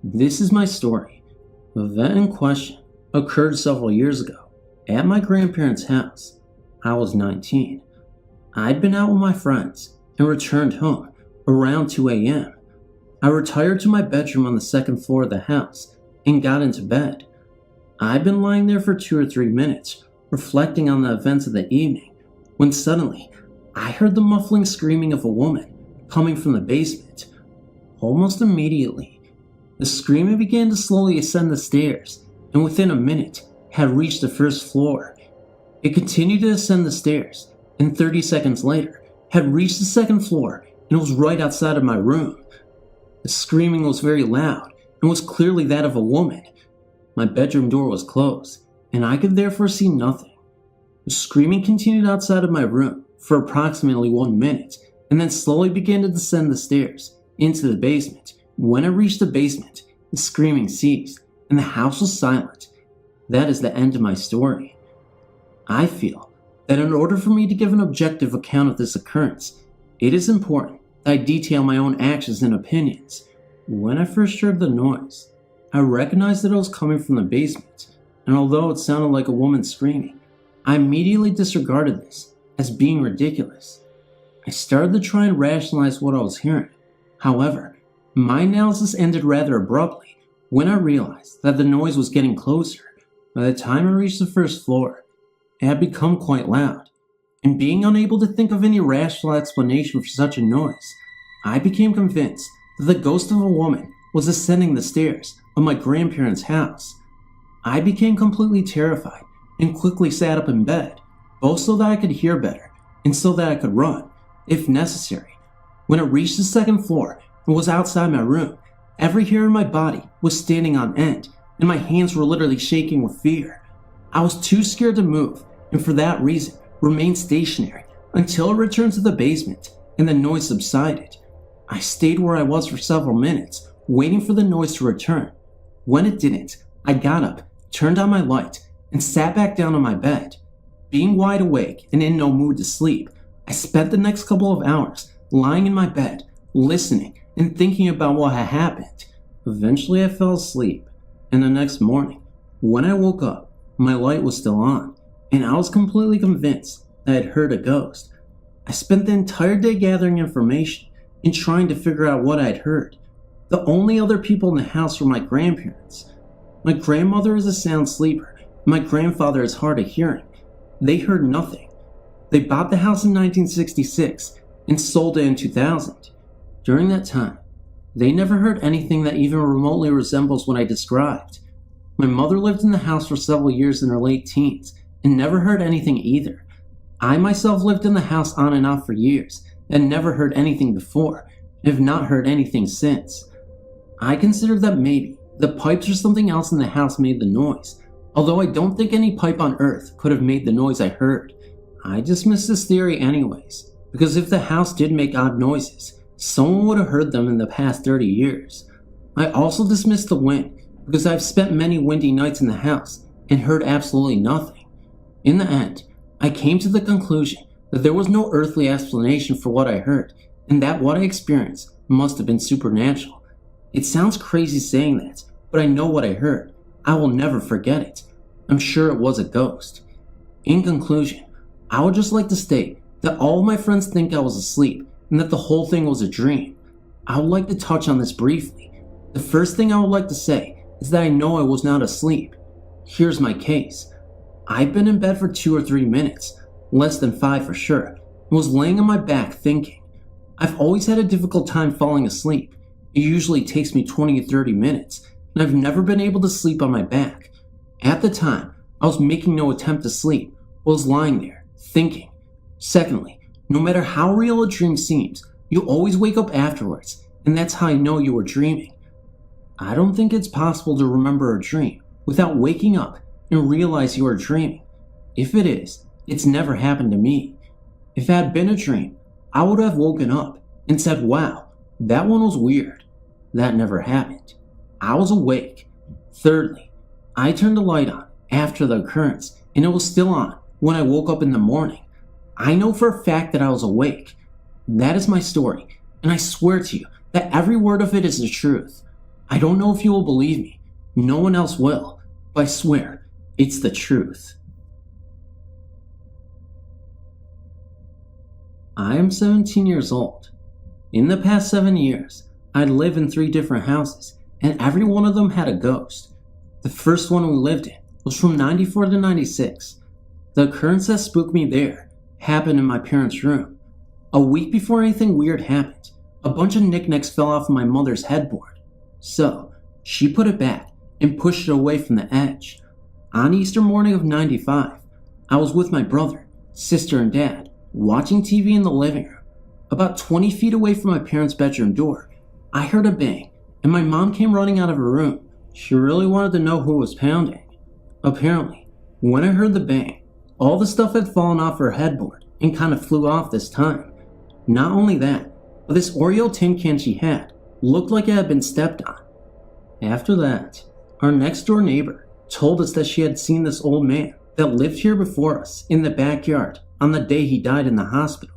This is my story. The event in question occurred several years ago at my grandparents' house. I was 19. I'd been out with my friends and returned home around 2 a.m. I retired to my bedroom on the second floor of the house and got into bed. I'd been lying there for 2 or 3 minutes, reflecting on the events of the evening, when suddenly I heard the muffling screaming of a woman coming from the basement. Almost immediately, the screaming began to slowly ascend the stairs, and within a minute had reached the first floor. It continued to ascend the stairs, and 30 seconds later had reached the second floor and was right outside of my room. The screaming was very loud and was clearly that of a woman. My bedroom door was closed, and I could therefore see nothing. The screaming continued outside of my room for approximately 1 minute, and then slowly began to descend the stairs into the basement. When it reached the basement, the screaming ceased, and the house was silent. That is the end of my story. I feel that in order for me to give an objective account of this occurrence, it is important that I detail my own actions and opinions. When I first heard the noise, I recognized that it was coming from the basement, and although it sounded like a woman screaming, I immediately disregarded this as being ridiculous. I started to try and rationalize what I was hearing. However, my analysis ended rather abruptly when I realized that the noise was getting closer. By the time I reached the first floor, it had become quite loud, and being unable to think of any rational explanation for such a noise, I became convinced that the ghost of a woman was ascending the stairs of my grandparents' house. I became completely terrified and quickly sat up in bed, both so that I could hear better and so that I could run, if necessary. When it reached the second floor and was outside my room, every hair in my body was standing on end, and my hands were literally shaking with fear. I was too scared to move, and for that reason, remained stationary until it returned to the basement and the noise subsided. I stayed where I was for several minutes, waiting for the noise to return. When it didn't, I got up, turned on my light, and sat back down on my bed. Being wide awake and in no mood to sleep, I spent the next couple of hours lying in my bed, listening and thinking about what had happened. Eventually I fell asleep, and the next morning, when I woke up, my light was still on, and I was completely convinced that I had heard a ghost. I spent the entire day gathering information and trying to figure out what I had heard. The only other people in the house were my grandparents. My grandmother is a sound sleeper, and my grandfather is hard of hearing. They heard nothing. They bought the house in 1966 and sold it in 2000. During that time, they never heard anything that even remotely resembles what I described. My mother lived in the house for several years in her late teens and never heard anything either. I myself lived in the house on and off for years and never heard anything before and have not heard anything since. I consider that maybe the pipes or something else in the house made the noise, although I don't think any pipe on earth could have made the noise I heard. I dismiss this theory anyways, because if the house did make odd noises, someone would have heard them in the past 30 years. I also dismiss the wind, because I've spent many windy nights in the house and heard absolutely nothing. In the end, I came to the conclusion that there was no earthly explanation for what I heard, and that what I experienced must have been supernatural. It sounds crazy saying that, but I know what I heard. I will never forget it. I'm sure it was a ghost. In conclusion, I would just like to state that all of my friends think I was asleep and that the whole thing was a dream. I would like to touch on this briefly. The first thing I would like to say is that I know I was not asleep. Here's my case. I've been in bed for 2 or 3 minutes, less than 5 for sure, and was laying on my back thinking. I've always had a difficult time falling asleep. It usually takes me 20 to 30 minutes, and I've never been able to sleep on my back. At the time, I was making no attempt to sleep, but was lying there, thinking. Secondly, no matter how real a dream seems, you always wake up afterwards, and that's how I know you were dreaming. I don't think it's possible to remember a dream without waking up and realize you are dreaming. If it is, it's never happened to me. If it had been a dream, I would have woken up and said, wow, that one was weird. That never happened. I was awake. Thirdly, I turned the light on after the occurrence, and it was still on when I woke up in the morning. I know for a fact that I was awake. That is my story, and I swear to you that every word of it is the truth. I don't know if you will believe me. No one else will, but I swear it's the truth. I am 17 years old. In the past 7 years, I'd lived in 3 different houses, and every one of them had a ghost. The first one we lived in was from 94 to 96. The occurrence that spooked me there happened in my parents' room. A week before anything weird happened, a bunch of knickknacks fell off my mother's headboard. So, she put it back and pushed it away from the edge. On Easter morning of 95, I was with my brother, sister, and dad, watching TV in the living room. About 20 feet away from my parents' bedroom door, I heard a bang, and my mom came running out of her room. She really wanted to know who was pounding. Apparently, when I heard the bang, all the stuff had fallen off her headboard and kind of flew off this time. Not only that, but this Oreo tin can she had looked like it had been stepped on. After that, our next door neighbor told us that she had seen this old man that lived here before us in the backyard on the day he died in the hospital.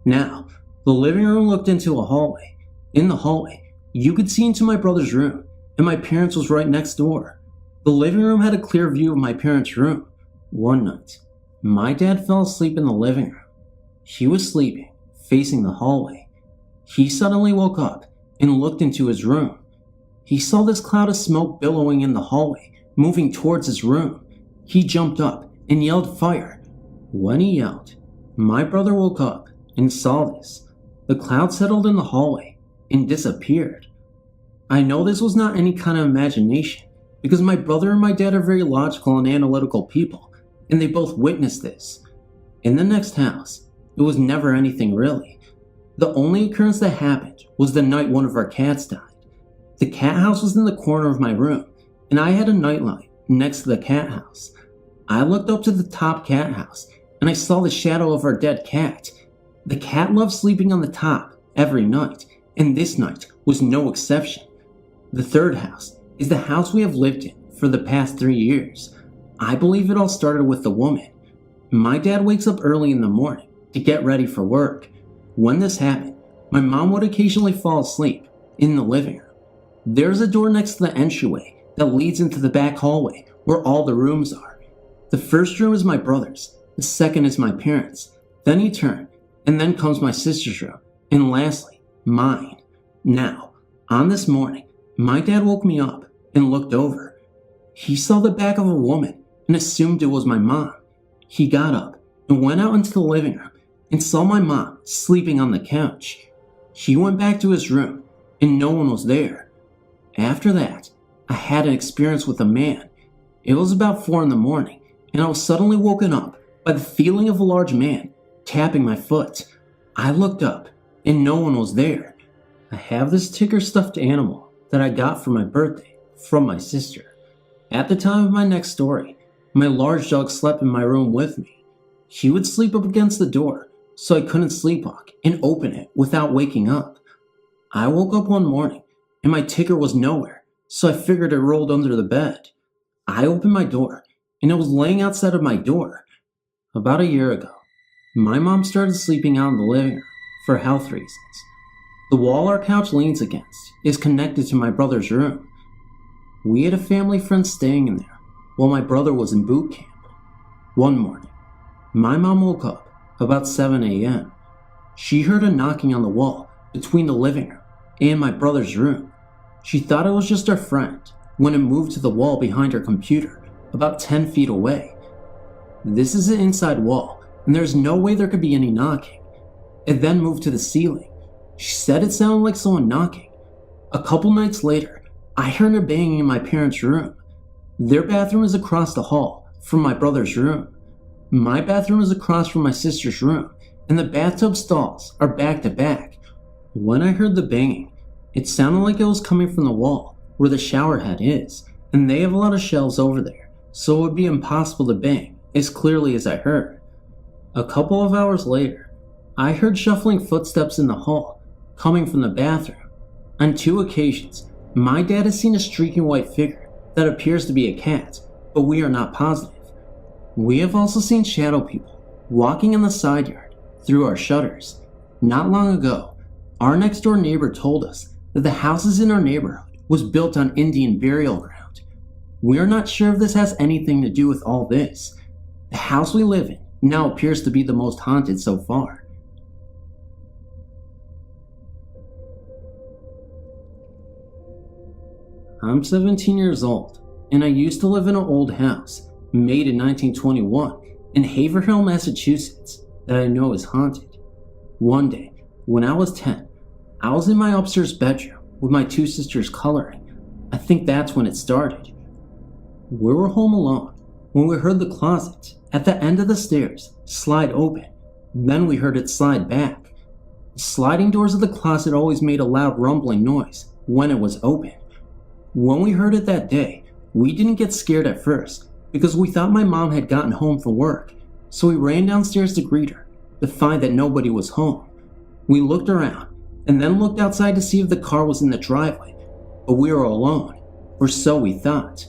Now, the living room looked into a hallway. In the hallway, you could see into my brother's room, and my parents was right next door. The living room had a clear view of my parents' room. One night, my dad fell asleep in the living room. He was sleeping, facing the hallway. He suddenly woke up and looked into his room. He saw this cloud of smoke billowing in the hallway, moving towards his room. He jumped up and yelled fire. When he yelled, my brother woke up and saw this. The cloud settled in the hallway and disappeared. I know this was not any kind of imagination because my brother and my dad are very logical and analytical people, and they both witnessed this. In the next house, it was never anything really. The only occurrence that happened was the night one of our cats died. The cat house was in the corner of my room, and I had a nightlight next to the cat house. I looked up to the top cat house, and I saw the shadow of our dead cat. The cat loved sleeping on the top every night, and this night was no exception. The third house is the house we have lived in for the past 3 years. I believe it all started with the woman. My dad wakes up early in the morning to get ready for work. When this happened, my mom would occasionally fall asleep in the living room. There's a door next to the entryway that leads into the back hallway where all the rooms are. The first room is my brother's, the second is my parents', then you turn, and then comes my sister's room, and lastly, mine. Now, on this morning, my dad woke me up and looked over. He saw the back of a woman and assumed it was my mom. He got up and went out into the living room and saw my mom sleeping on the couch. He went back to his room and no one was there. After that, I had an experience with a man. It was about 4 in the morning and I was suddenly woken up by the feeling of a large man tapping my foot. I looked up and no one was there. I have this ticker stuffed animal that I got for my birthday from my sister. At the time of my next story, my large dog slept in my room with me. He would sleep up against the door, so I couldn't sleepwalk and open it without waking up. I woke up one morning and my ticker was nowhere, so I figured it rolled under the bed. I opened my door and it was laying outside of my door. About a year ago, my mom started sleeping out in the living room for health reasons. The wall our couch leans against is connected to my brother's room. We had a family friend staying in there while my brother was in boot camp. One morning, my mom woke up about 7 a.m. She heard a knocking on the wall between the living room and my brother's room. She thought it was just our friend when it moved to the wall behind her computer about 10 feet away. This is an inside wall and there's no way there could be any knocking. It then moved to the ceiling. She said it sounded like someone knocking. A couple nights later, I heard a banging in my parents' room. Their bathroom is across the hall from my brother's room. My bathroom is across from my sister's room, and the bathtub stalls are back to back. When I heard the banging, it sounded like it was coming from the wall where the shower head is, and they have a lot of shelves over there, so it would be impossible to bang as clearly as I heard. A couple of hours later, I heard shuffling footsteps in the hall coming from the bathroom. On 2 occasions, my dad has seen a streaking white figure that appears to be a cat, but we are not positive. We have also seen shadow people walking in the side yard through our shutters. Not long ago, our next door neighbor told us that the houses in our neighborhood was built on Indian burial ground. We are not sure if this has anything to do with all this. The house we live in now appears to be the most haunted so far. I'm 17 years old, and I used to live in an old house made in 1921 in Haverhill, Massachusetts that I know is haunted. One day, when I was 10, I was in my upstairs bedroom with my 2 sisters coloring. I think that's when it started. We were home alone when we heard the closet at the end of the stairs slide open. Then we heard it slide back. The sliding doors of the closet always made a loud rumbling noise when it was open. When we heard it that day, we didn't get scared at first because we thought my mom had gotten home from work, so we ran downstairs to greet her to find that nobody was home. We looked around and then looked outside to see if the car was in the driveway, but we were alone, or so we thought.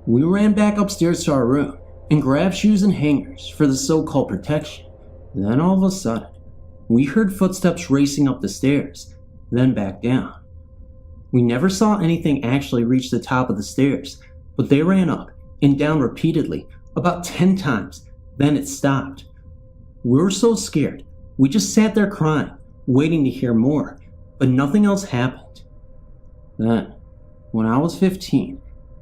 We ran back upstairs to our room and grabbed shoes and hangers for the so-called protection. Then all of a sudden, we heard footsteps racing up the stairs, then back down. We never saw anything actually reach the top of the stairs, but they ran up and down repeatedly, about 10 times, then it stopped. We were so scared, we just sat there crying, waiting to hear more, but nothing else happened. Then, when I was 15,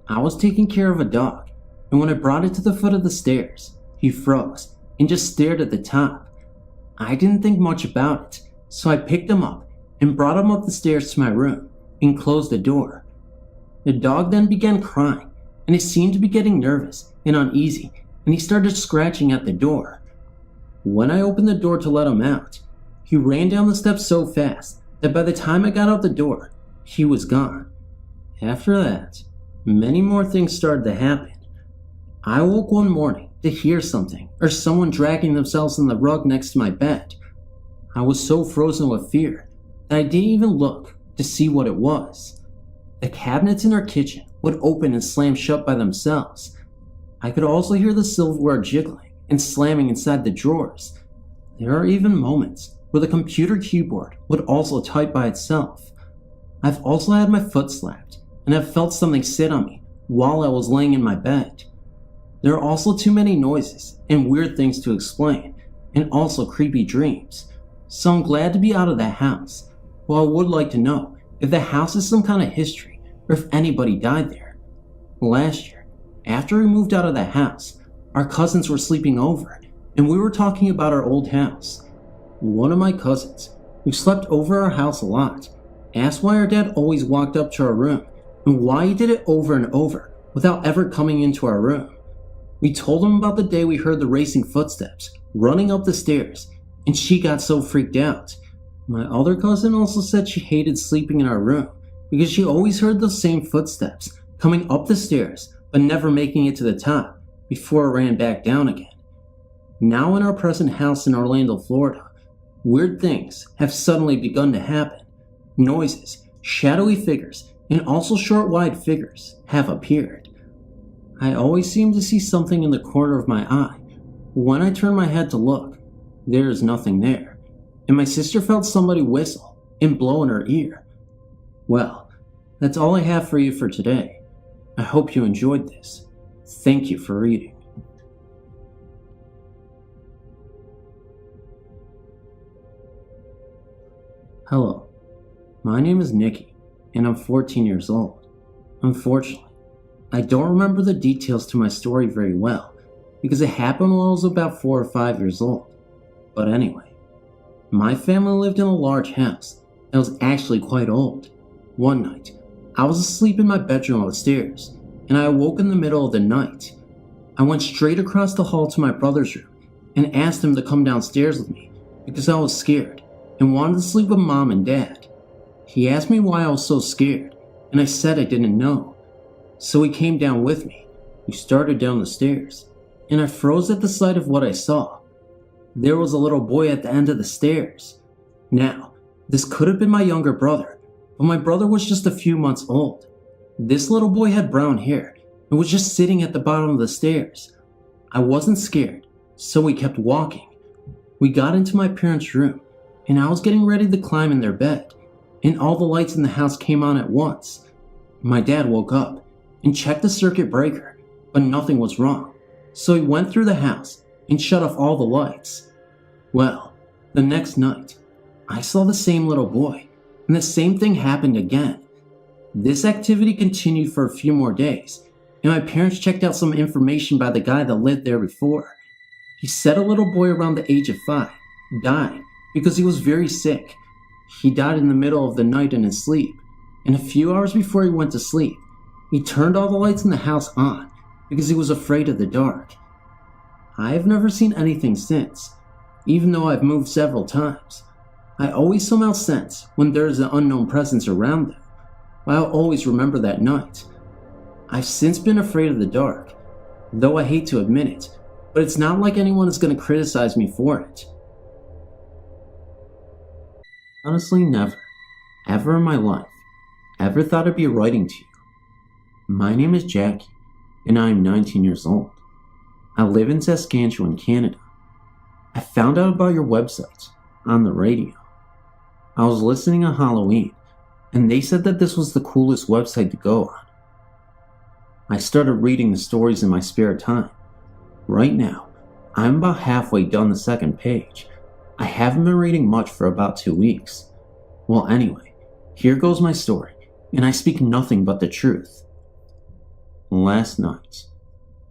I was taking care of a dog, and when I brought it to the foot of the stairs, he froze and just stared at the top. I didn't think much about it, so I picked him up and brought him up the stairs to my room and closed the door. The dog then began crying, and he seemed to be getting nervous and uneasy, and he started scratching at the door. When I opened the door to let him out, he ran down the steps so fast that by the time I got out the door, he was gone. After that, many more things started to happen. I woke one morning to hear something or someone dragging themselves on the rug next to my bed. I was so frozen with fear that I didn't even look to see what it was. The cabinets in our kitchen would open and slam shut by themselves. I could also hear the silverware jiggling and slamming inside the drawers. There are even moments where the computer keyboard would also type by itself. I've also had my foot slapped and have felt something sit on me while I was laying in my bed. There are also too many noises and weird things to explain, and also creepy dreams. So I'm glad to be out of that house. Well, I would like to know if the house has some kind of history or if anybody died there. Last year, after we moved out of the house, our cousins were sleeping over and we were talking about our old house. One of my cousins, who slept over our house a lot, asked why our dad always walked up to our room and why he did it over and over without ever coming into our room. We told him about the day we heard the racing footsteps running up the stairs, and she got so freaked out. My other cousin also said she hated sleeping in our room because she always heard those same footsteps coming up the stairs but never making it to the top before it ran back down again. Now in our present house in Orlando, Florida, weird things have suddenly begun to happen. Noises, shadowy figures, and also short wide figures have appeared. I always seem to see something in the corner of my eye. When I turn my head to look, there is nothing there, and my sister felt somebody whistle and blow in her ear. Well, that's all I have for you for today. I hope you enjoyed this. Thank you for reading. Hello, my name is Nikki, and I'm 14 years old. Unfortunately, I don't remember the details to my story very well, because it happened while I was about 4 or 5 years old. But anyway, my family lived in a large house that was actually quite old. One night, I was asleep in my bedroom upstairs, and I awoke in the middle of the night. I went straight across the hall to my brother's room and asked him to come downstairs with me because I was scared and wanted to sleep with Mom and Dad. He asked me why I was so scared, and I said I didn't know. So he came down with me. We started down the stairs, and I froze at the sight of what I saw. There was a little boy at the end of the stairs. Now, this could have been my younger brother, but my brother was just a few months old. This little boy had brown hair and was just sitting at the bottom of the stairs. I wasn't scared, so we kept walking. We got into my parents' room, and I was getting ready to climb in their bed, and all the lights in the house came on at once. My dad woke up and checked the circuit breaker, but nothing was wrong, so he went through the house and shut off all the lights. Well, the next night, I saw the same little boy, and the same thing happened again. This activity continued for a few more days, and my parents checked out some information by the guy that lived there before. He said a little boy around the age of 5 died because he was very sick. He died in the middle of the night in his sleep, and a few hours before he went to sleep, he turned all the lights in the house on because he was afraid of the dark. I have never seen anything since, even though I've moved several times. I always somehow sense when there is an unknown presence around them. I'll always remember that night. I've since been afraid of the dark, though I hate to admit it, but it's not like anyone is going to criticize me for it. Honestly, never, ever in my life, ever thought I'd be writing to you. My name is Jackie, and I am 19 years old. I live in Saskatchewan, Canada. I found out about your website on the radio. I was listening on Halloween, and they said that this was the coolest website to go on. I started reading the stories in my spare time. Right now, I'm about halfway done the second page. I haven't been reading much for about 2 weeks. Well, anyway, here goes my story, and I speak nothing but the truth. Last night,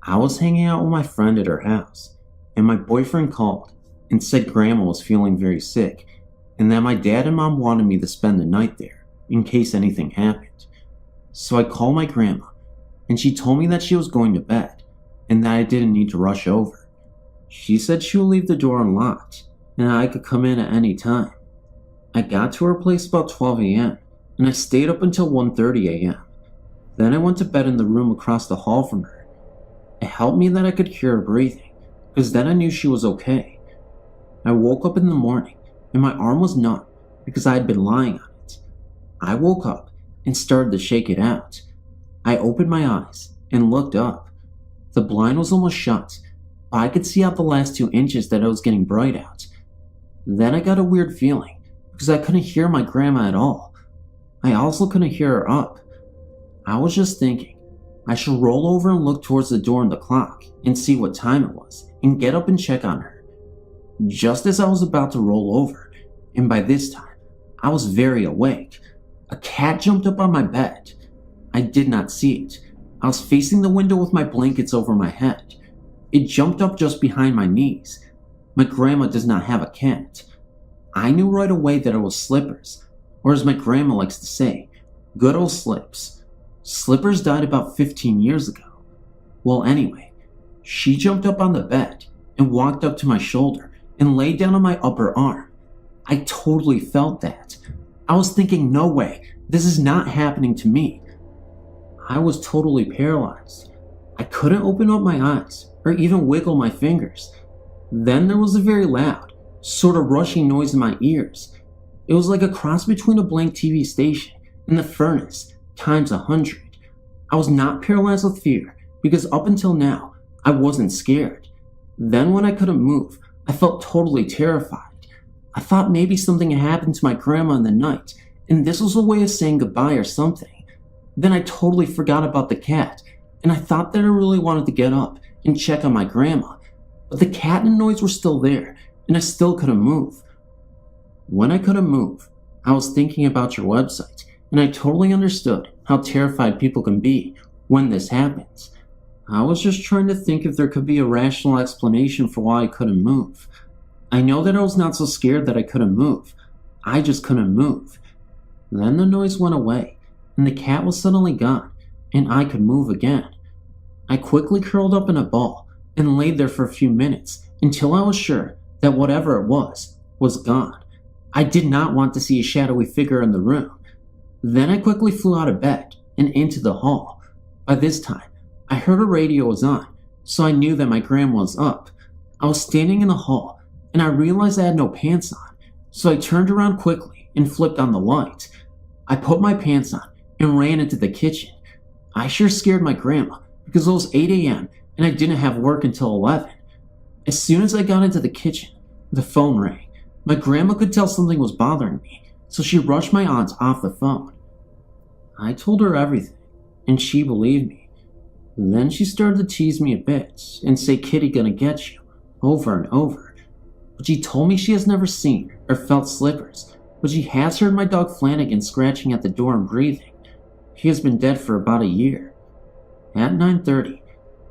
I was hanging out with my friend at her house, and my boyfriend called and said Grandma was feeling very sick, and that my dad and Mom wanted me to spend the night there in case anything happened. So I called my grandma, and she told me that she was going to bed, and that I didn't need to rush over. She said she would leave the door unlocked, and I could come in at any time. I got to her place about 12 a.m., and I stayed up until 1:30 a.m. Then I went to bed in the room across the hall from her. It helped me that I could hear her breathing, because then I knew she was okay. I woke up in the morning, and my arm was numb because I had been lying on it. I woke up and started to shake it out. I opened my eyes and looked up. The blind was almost shut, but I could see out the last 2 inches that it was getting bright out. Then I got a weird feeling because I couldn't hear my grandma at all. I also couldn't hear her up. I was just thinking, I should roll over and look towards the door and the clock and see what time it was and get up and check on her. Just as I was about to roll over, and by this time, I was very awake, a cat jumped up on my bed. I did not see it. I was facing the window with my blankets over my head. It jumped up just behind my knees. My grandma does not have a cat. I knew right away that it was Slippers, or as my grandma likes to say, good old Slips. Slippers died about 15 years ago. Well, anyway, she jumped up on the bed and walked up to my shoulder and laid down on my upper arm. I totally felt that. I was thinking, no way, this is not happening to me. I was totally paralyzed. I couldn't open up my eyes or even wiggle my fingers. Then there was a very loud, sort of rushing noise in my ears. It was like a cross between a blank TV station and the furnace times 100. I was not paralyzed with fear because up until now, I wasn't scared. Then when I couldn't move, I felt totally terrified. I thought maybe something had happened to my grandma in the night, and this was a way of saying goodbye or something. Then I totally forgot about the cat, and I thought that I really wanted to get up and check on my grandma, but the cat and noise were still there, and I still couldn't move. When I couldn't move, I was thinking about your website, and I totally understood how terrified people can be when this happens. I was just trying to think if there could be a rational explanation for why I couldn't move. I know that I was not so scared that I couldn't move. I just couldn't move. Then the noise went away, and the cat was suddenly gone, and I could move again. I quickly curled up in a ball and laid there for a few minutes until I was sure that whatever it was gone. I did not want to see a shadowy figure in the room. Then I quickly flew out of bed and into the hall. By this time, I heard a radio was on, so I knew that my grandma was up. I was standing in the hall, and I realized I had no pants on, so I turned around quickly and flipped on the light. I put my pants on and ran into the kitchen. I sure scared my grandma because it was 8 a.m. and I didn't have work until 11. As soon as I got into the kitchen, the phone rang. My grandma could tell something was bothering me, so she rushed my aunt off the phone. I told her everything, and she believed me. Then she started to tease me a bit and say, "Kitty gonna get you," over and over. But she told me she has never seen or felt slippers, but she has heard my dog Flanagan scratching at the door and breathing. He has been dead for about a year. At 9:30,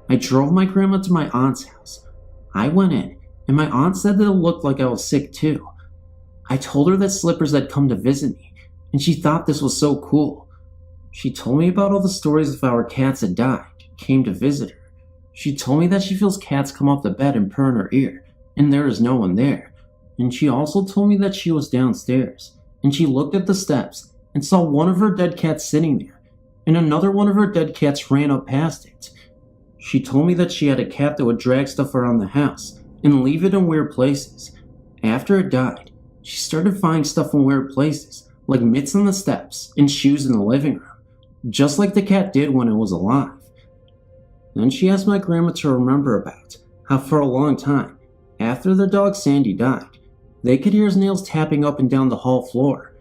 I drove my grandma to my aunt's house. I went in, and my aunt said that it looked like I was sick too. I told her that Slippers had come to visit me, and she thought this was so cool. She told me about all the stories of how our cats had died, came to visit her. She told me that she feels cats come off the bed and purr in her ear, and there is no one there. And she also told me that she was downstairs, and she looked at the steps and saw one of her dead cats sitting there, and another one of her dead cats ran up past it. She told me that she had a cat that would drag stuff around the house and leave it in weird places. After it died, she started finding stuff in weird places, like mitts on the steps and shoes in the living room, just like the cat did when it was alive. Then she asked my grandma to remember about how for a long time, after their dog Sandy died, they could hear his nails tapping up and down the hall floor.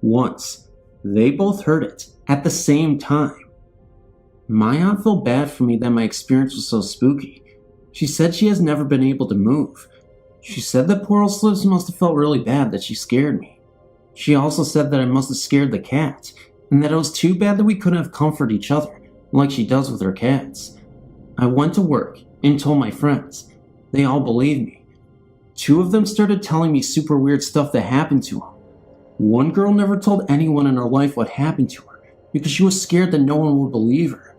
Once, they both heard it at the same time. My aunt felt bad for me that my experience was so spooky. She said she has never been able to move. She said that poor old Slips must have felt really bad that she scared me. She also said that I must have scared the cat, and that it was too bad that we couldn't have comforted each other like she does with her cats. I went to work and told my friends. They all believed me. 2 of them started telling me super weird stuff that happened to them. One girl never told anyone in her life what happened to her because she was scared that no one would believe her.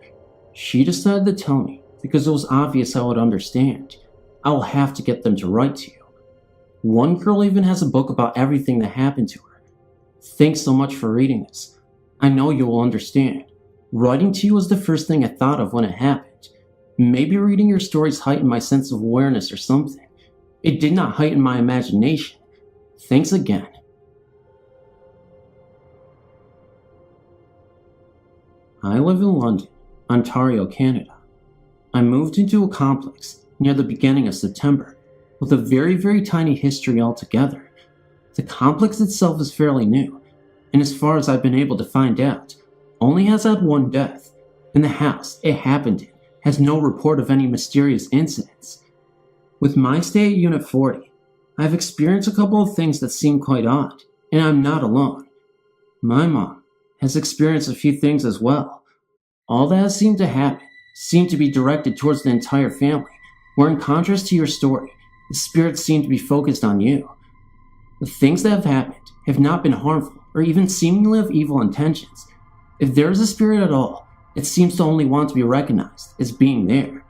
She decided to tell me because it was obvious I would understand. I will have to get them to write to you. One girl even has a book about everything that happened to her. Thanks so much for reading this. I know you will understand. Writing to you was the first thing I thought of when it happened. Maybe reading your stories heightened my sense of awareness or something. It did not heighten my imagination. Thanks again. I live in London, Ontario, Canada. I moved into a complex near the beginning of September with a very tiny history altogether. The complex itself is fairly new, and as far as I've been able to find out, only has had 1 death, and the house it happened in has no report of any mysterious incidents. With my stay at Unit 40, I've experienced a couple of things that seem quite odd, and I'm not alone. My mom has experienced a few things as well. All that has seemed to happen seemed to be directed towards the entire family, where in contrast to your story, the spirits seem to be focused on you. The things that have happened have not been harmful or even seemingly of evil intentions. If there is a spirit at all, it seems to only want to be recognized as being there.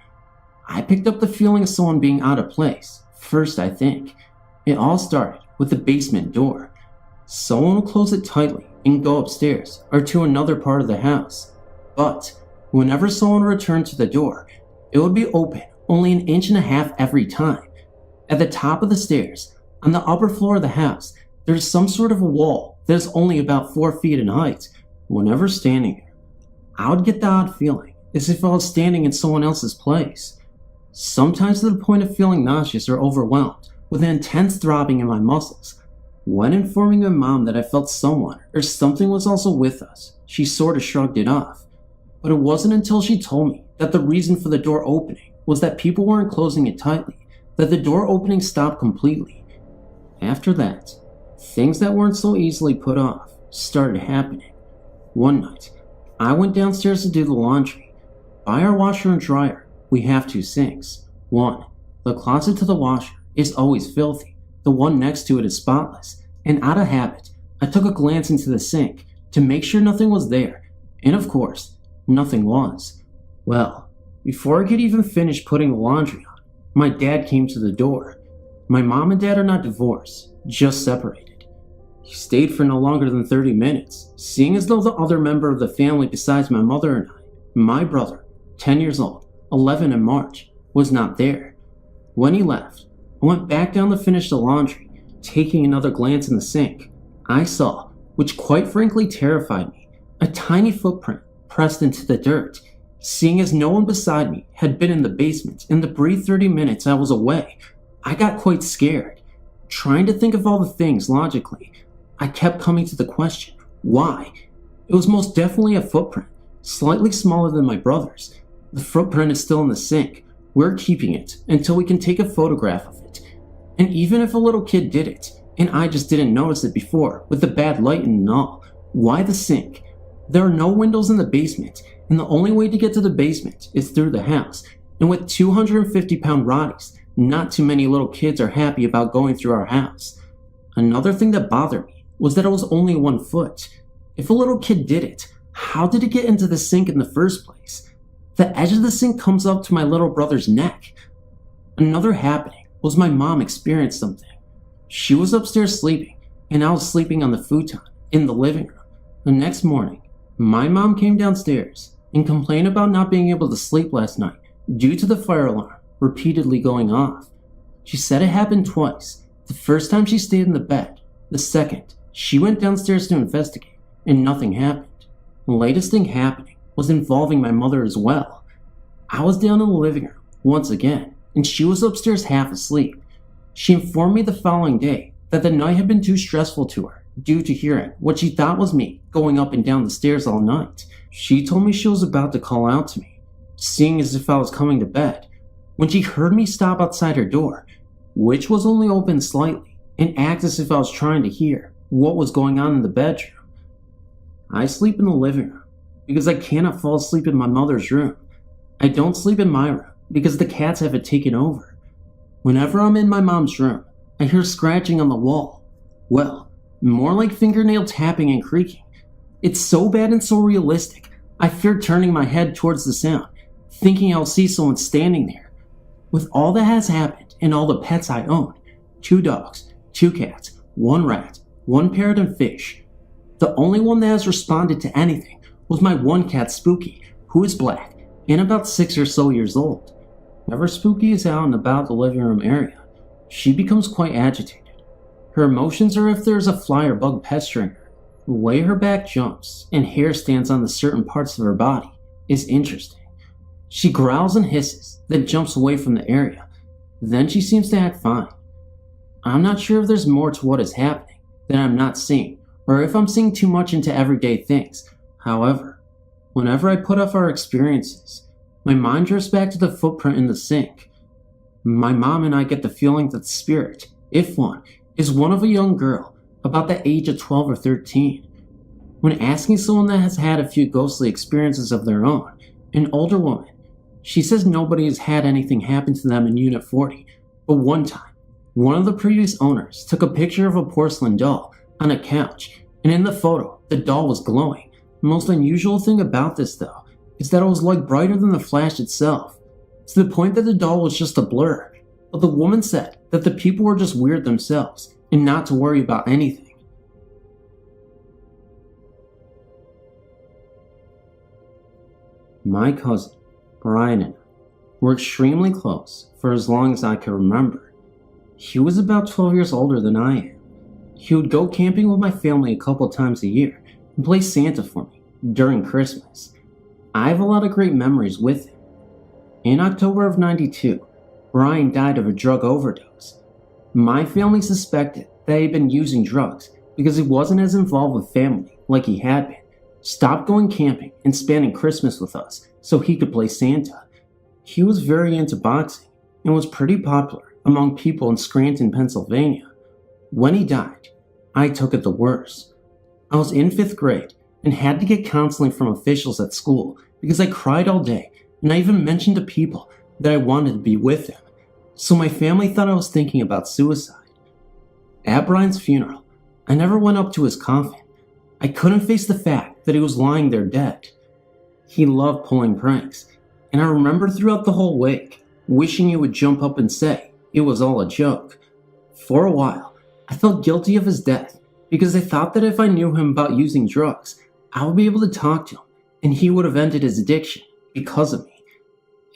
I picked up the feeling of someone being out of place, first I think. It all started with the basement door. Someone will close it tightly and go upstairs or to another part of the house. But whenever someone returned to the door, it would be open only 1.5 inches every time. At the top of the stairs, on the upper floor of the house, there is some sort of a wall that is only about 4 feet in height. Whenever standing there, I would get the odd feeling as if I was standing in someone else's place. Sometimes to the point of feeling nauseous or overwhelmed, with an intense throbbing in my muscles. When informing my mom that I felt someone or something was also with us, she sort of shrugged it off. But it wasn't until she told me that the reason for the door opening was that people weren't closing it tightly, that the door opening stopped completely. After that, things that weren't so easily put off started happening. One night, I went downstairs to do the laundry. By our washer and dryer, we have 2 sinks. One, the closet to the washer, is always filthy. The one next to it is spotless. And out of habit, I took a glance into the sink to make sure nothing was there And of course, nothing was. Well, before I could even finish putting the laundry on, my dad came to the door. My mom and dad are not divorced, just separated. He stayed for no longer than 30 minutes, seeing as though the other member of the family besides my mother and I, my brother, 10 years old, 11 in March, was not there. When he left, I went back down to finish the laundry. Taking another glance in the sink, I saw, which quite frankly terrified me, a tiny footprint pressed into the dirt. Seeing as no one beside me had been in the basement in the brief 30 minutes I was away, I got quite scared. Trying to think of all the things logically, I kept coming to the question, why? It was most definitely a footprint, slightly smaller than my brother's. The footprint is still in the sink. We're keeping it until we can take a photograph of it. And even if a little kid did it, and I just didn't notice it before, with the bad lighting and all, why the sink? There are no windows in the basement, and the only way to get to the basement is through the house. And with 250-pound Roddies, not too many little kids are happy about going through our house. Another thing that bothered me was that it was only 1 foot. If a little kid did it, how did it get into the sink in the first place? The edge of the sink comes up to my little brother's neck. Another happening was my mom experienced something. She was upstairs sleeping, and I was sleeping on the futon in the living room. The next morning, my mom came downstairs and complained about not being able to sleep last night due to the fire alarm repeatedly going off. She said it happened twice. The first time she stayed in the bed. The second, she went downstairs to investigate, and nothing happened. The latest thing happening was involving my mother as well. I was down in the living room once again, and she was upstairs half asleep. She informed me the following day that the night had been too stressful to her due to hearing what she thought was me going up and down the stairs all night. She told me she was about to call out to me, seeing as if I was coming to bed, when she heard me stop outside her door, which was only open slightly, and act as if I was trying to hear what was going on in the bedroom. I sleep in the living room because I cannot fall asleep in my mother's room. I don't sleep in my room because the cats have it taken over. Whenever I'm in my mom's room, I hear scratching on the wall. Well, more like fingernail tapping and creaking. It's so bad and so realistic, I fear turning my head towards the sound, thinking I'll see someone standing there. With all that has happened and all the pets I own, 2 dogs, 2 cats, 1 rat, 1 parrot and fish, the only one that has responded to anything was my 1 cat Spooky, who is black and about 6 or so years old. Whenever Spooky is out and about the living room area, she becomes quite agitated. Her emotions are if there is a fly or bug pestering her. The way her back jumps and hair stands on the certain parts of her body is interesting. She growls and hisses, then jumps away from the area. Then she seems to act fine. I'm not sure if there's more to what is happening that I'm not seeing, or if I'm seeing too much into everyday things. However, whenever I put off our experiences, my mind drifts back to the footprint in the sink. My mom and I get the feeling that the spirit, if one, is one of a young girl about the age of 12 or 13. When asking someone that has had a few ghostly experiences of their own, an older woman, she says nobody has had anything happen to them in Unit 40, but one time, one of the previous owners took a picture of a porcelain doll on a couch, and in the photo, the doll was glowing. The most unusual thing about this, though, is that it was like brighter than the flash itself, to the point that the doll was just a blur. But the woman said that the people were just weird themselves, and not to worry about anything. My cousin, Brian, and I were extremely close for as long as I can remember. He was about 12 years older than I am. He would go camping with my family a couple times a year and play Santa for me during Christmas. I have a lot of great memories with him. In October of '92, Brian died of a drug overdose. My family suspected that he had been using drugs because he wasn't as involved with family like he had been, stopped going camping and spending Christmas with us so he could play Santa. He was very into boxing and was pretty popular among people in Scranton, Pennsylvania. When he died, I took it the worst. I was in 5th grade and had to get counseling from officials at school because I cried all day, and I even mentioned to people that I wanted to be with him. So my family thought I was thinking about suicide. At Brian's funeral, I never went up to his coffin. I couldn't face the fact that he was lying there dead. He loved pulling pranks, and I remember throughout the whole wake, wishing he would jump up and say it was all a joke. For a while, I felt guilty of his death because I thought that if I knew him about using drugs, I would be able to talk to him and he would have ended his addiction because of me.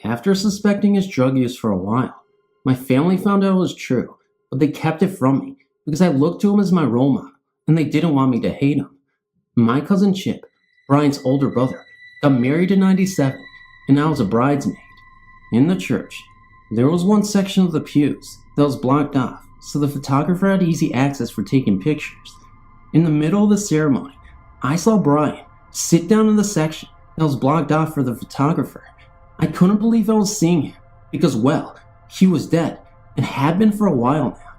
After suspecting his drug use for a while, my family found out it was true, but they kept it from me because I looked to him as my role model and they didn't want me to hate him. My cousin Chip, Brian's older brother, got married in '97 and I was a bridesmaid. In the church, there was one section of the pews that was blocked off so the photographer had easy access for taking pictures. In the middle of the ceremony, I saw Brian sit down in the section that was blocked off for the photographer. I couldn't believe I was seeing him because, well, he was dead and had been for a while now.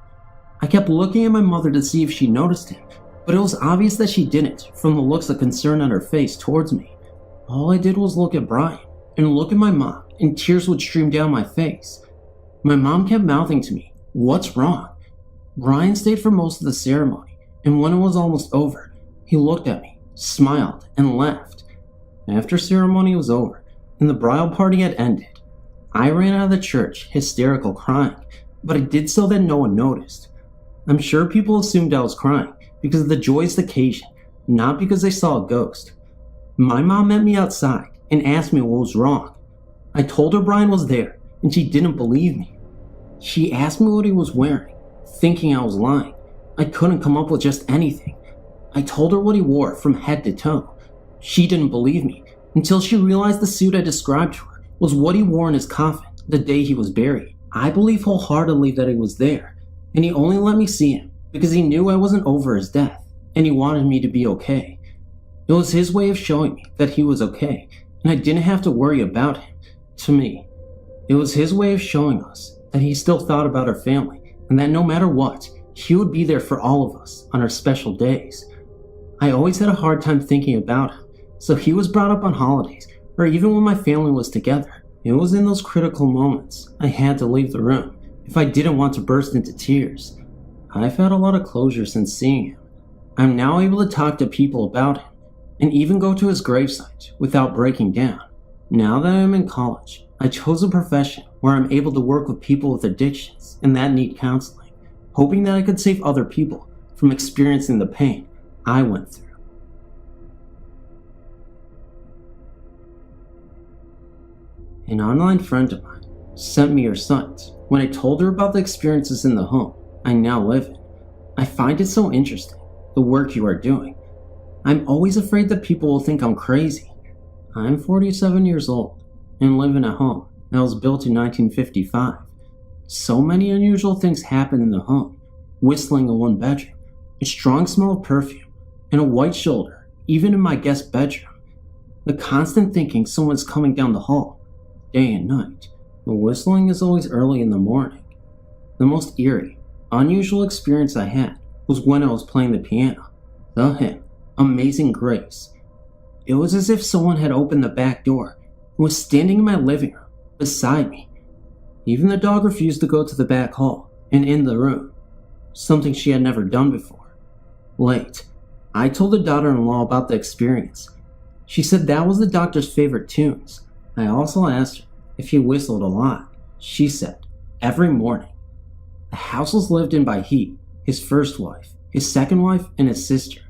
I kept looking at my mother to see if she noticed him, but it was obvious that she didn't from the looks of concern on her face towards me. All I did was look at Brian and look at my mom, and tears would stream down my face. My mom kept mouthing to me, "What's wrong?" Brian stayed for most of the ceremony, and when it was almost over, he looked at me, smiled, and left. After ceremony was over, and the bridal party had ended, I ran out of the church, hysterical crying, but I did so that no one noticed. I'm sure people assumed I was crying because of the joyous occasion, not because they saw a ghost. My mom met me outside and asked me what was wrong. I told her Brian was there, and she didn't believe me. She asked me what he was wearing, thinking I was lying. I couldn't come up with just anything. I told her what he wore from head to toe. She didn't believe me until she realized the suit I described to her was what he wore in his coffin the day he was buried. I believe wholeheartedly that he was there, and he only let me see him because he knew I wasn't over his death, and he wanted me to be okay. It was his way of showing me that he was okay, and I didn't have to worry about him. To me, it was his way of showing us that he still thought about our family, and that no matter what, he would be there for all of us on our special days. I always had a hard time thinking about him, so he was brought up on holidays, or even when my family was together. It was in those critical moments I had to leave the room if I didn't want to burst into tears. I've had a lot of closure since seeing him. I'm now able to talk to people about him, and even go to his gravesite without breaking down. Now that I'm in college, I chose a profession where I'm able to work with people with addictions and that need counseling, hoping that I could save other people from experiencing the pain I went through. An online friend of mine sent me your site when I told her about the experiences in the home I now live in. I find it so interesting, the work you are doing. I'm always afraid that people will think I'm crazy. I'm 47 years old and live in a home that was built in 1955. So many unusual things happen in the home. Whistling in one bedroom, a strong smell of perfume, and a white shoulder, even in my guest bedroom. The constant thinking someone's coming down the hall, day and night. The whistling is always early in the morning. The most eerie, unusual experience I had was when I was playing the piano. The hymn, Amazing Grace. It was as if someone had opened the back door and was standing in my living room beside me. Even the dog refused to go to the back hall and in the room, something she had never done before. Late, I told the daughter-in-law about the experience. She said that was the doctor's favorite tunes. I also asked her if he whistled a lot. She said, every morning. The house was lived in by he, his first wife, his second wife, and his sister.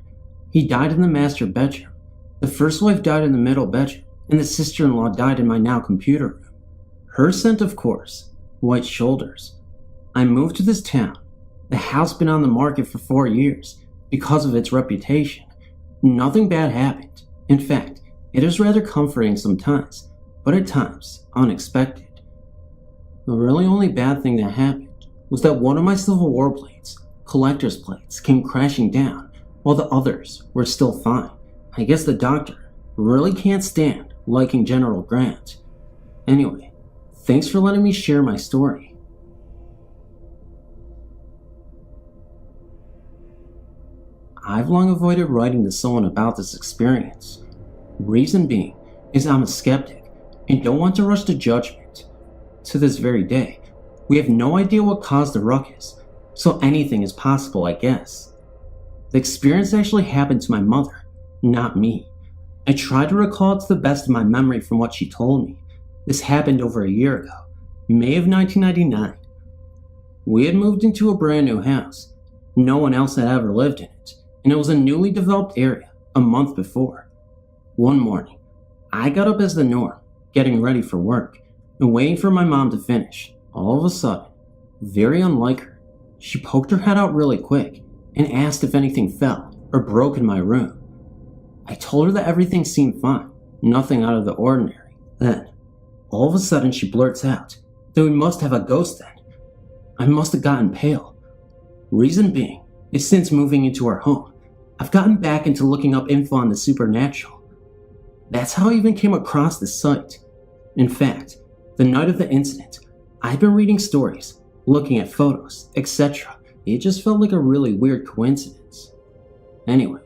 He died in the master bedroom. The first wife died in the middle bedroom, and the sister-in-law died in my now computer room. Her scent, of course, white shoulders. I moved to this town. The house been on the market for 4 years because of its reputation. Nothing bad happened. In fact, it is rather comforting sometimes, but at times unexpected. The really only bad thing that happened was that one of my Civil War plates, collector's plates, came crashing down while the others were still fine. I guess the doctor really can't stand liking General Grant. Anyway, thanks for letting me share my story. I've long avoided writing to someone about this experience. Reason being is I'm a skeptic and don't want to rush to judgment. To this very day, we have no idea what caused the ruckus, so anything is possible, I guess. The experience actually happened to my mother, not me. I tried to recall it to the best of my memory from what she told me. This happened over a year ago, May of 1999. We had moved into a brand new house. No one else had ever lived in it, and it was a newly developed area a month before. One morning, I got up as the norm, getting ready for work, and waiting for my mom to finish. All of a sudden, very unlike her, she poked her head out really quick and asked if anything fell or broke in my room. I told her that everything seemed fine, nothing out of the ordinary. Then, all of a sudden she blurts out that we must have a ghost then. I must have gotten pale. Reason being is since moving into our home, I've gotten back into looking up info on the supernatural. That's how I even came across this site. In fact, the night of the incident, I'd been reading stories, looking at photos, etc. It just felt like a really weird coincidence. Anyway,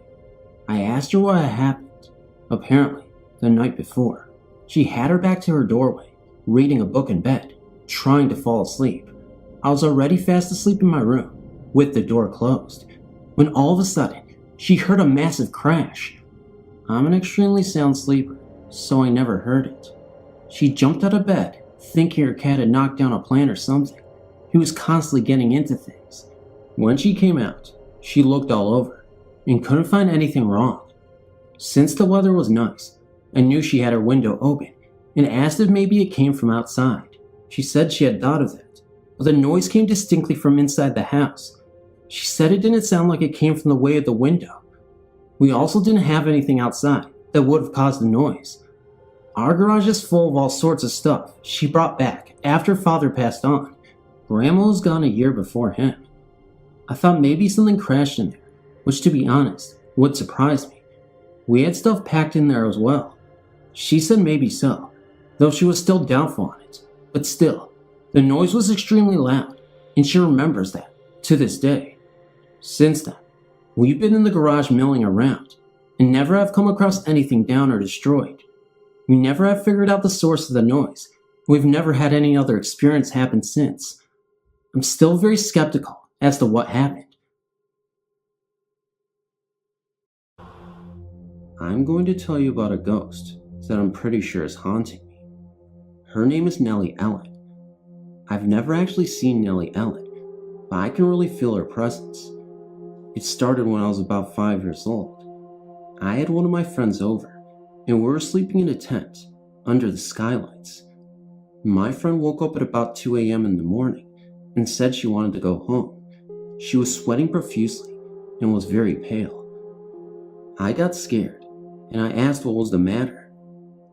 I asked her what had happened. Apparently, the night before, she had her back to her doorway, reading a book in bed, trying to fall asleep. I was already fast asleep in my room, with the door closed, when all of a sudden, she heard a massive crash. I'm an extremely sound sleeper, so I never heard it. She jumped out of bed, thinking her cat had knocked down a plant or something. He was constantly getting into things. When she came out, she looked all over, and couldn't find anything wrong. Since the weather was nice, I knew she had her window open, and asked if maybe it came from outside. She said she had thought of that, but the noise came distinctly from inside the house. She said it didn't sound like it came from the way of the window. We also didn't have anything outside that would have caused the noise. Our garage is full of all sorts of stuff she brought back after father passed on. Grandma was gone a year before him. I thought maybe something crashed in there, which to be honest, would surprise me. We had stuff packed in there as well. She said maybe so, though she was still doubtful on it. But still, the noise was extremely loud, and she remembers that, to this day. Since then, we've been in the garage milling around, and never have come across anything down or destroyed. We never have figured out the source of the noise. We've never had any other experience happen since. I'm still very skeptical as to what happened. I'm going to tell you about a ghost that I'm pretty sure is haunting me. Her name is Nellie Ellen. I've never actually seen Nellie Ellen, but I can really feel her presence. It started when I was about 5 years old. I had one of my friends over, and we were sleeping in a tent under the skylights. My friend woke up at about 2 a.m. in the morning and said she wanted to go home. She was sweating profusely and was very pale. I got scared, and I asked what was the matter.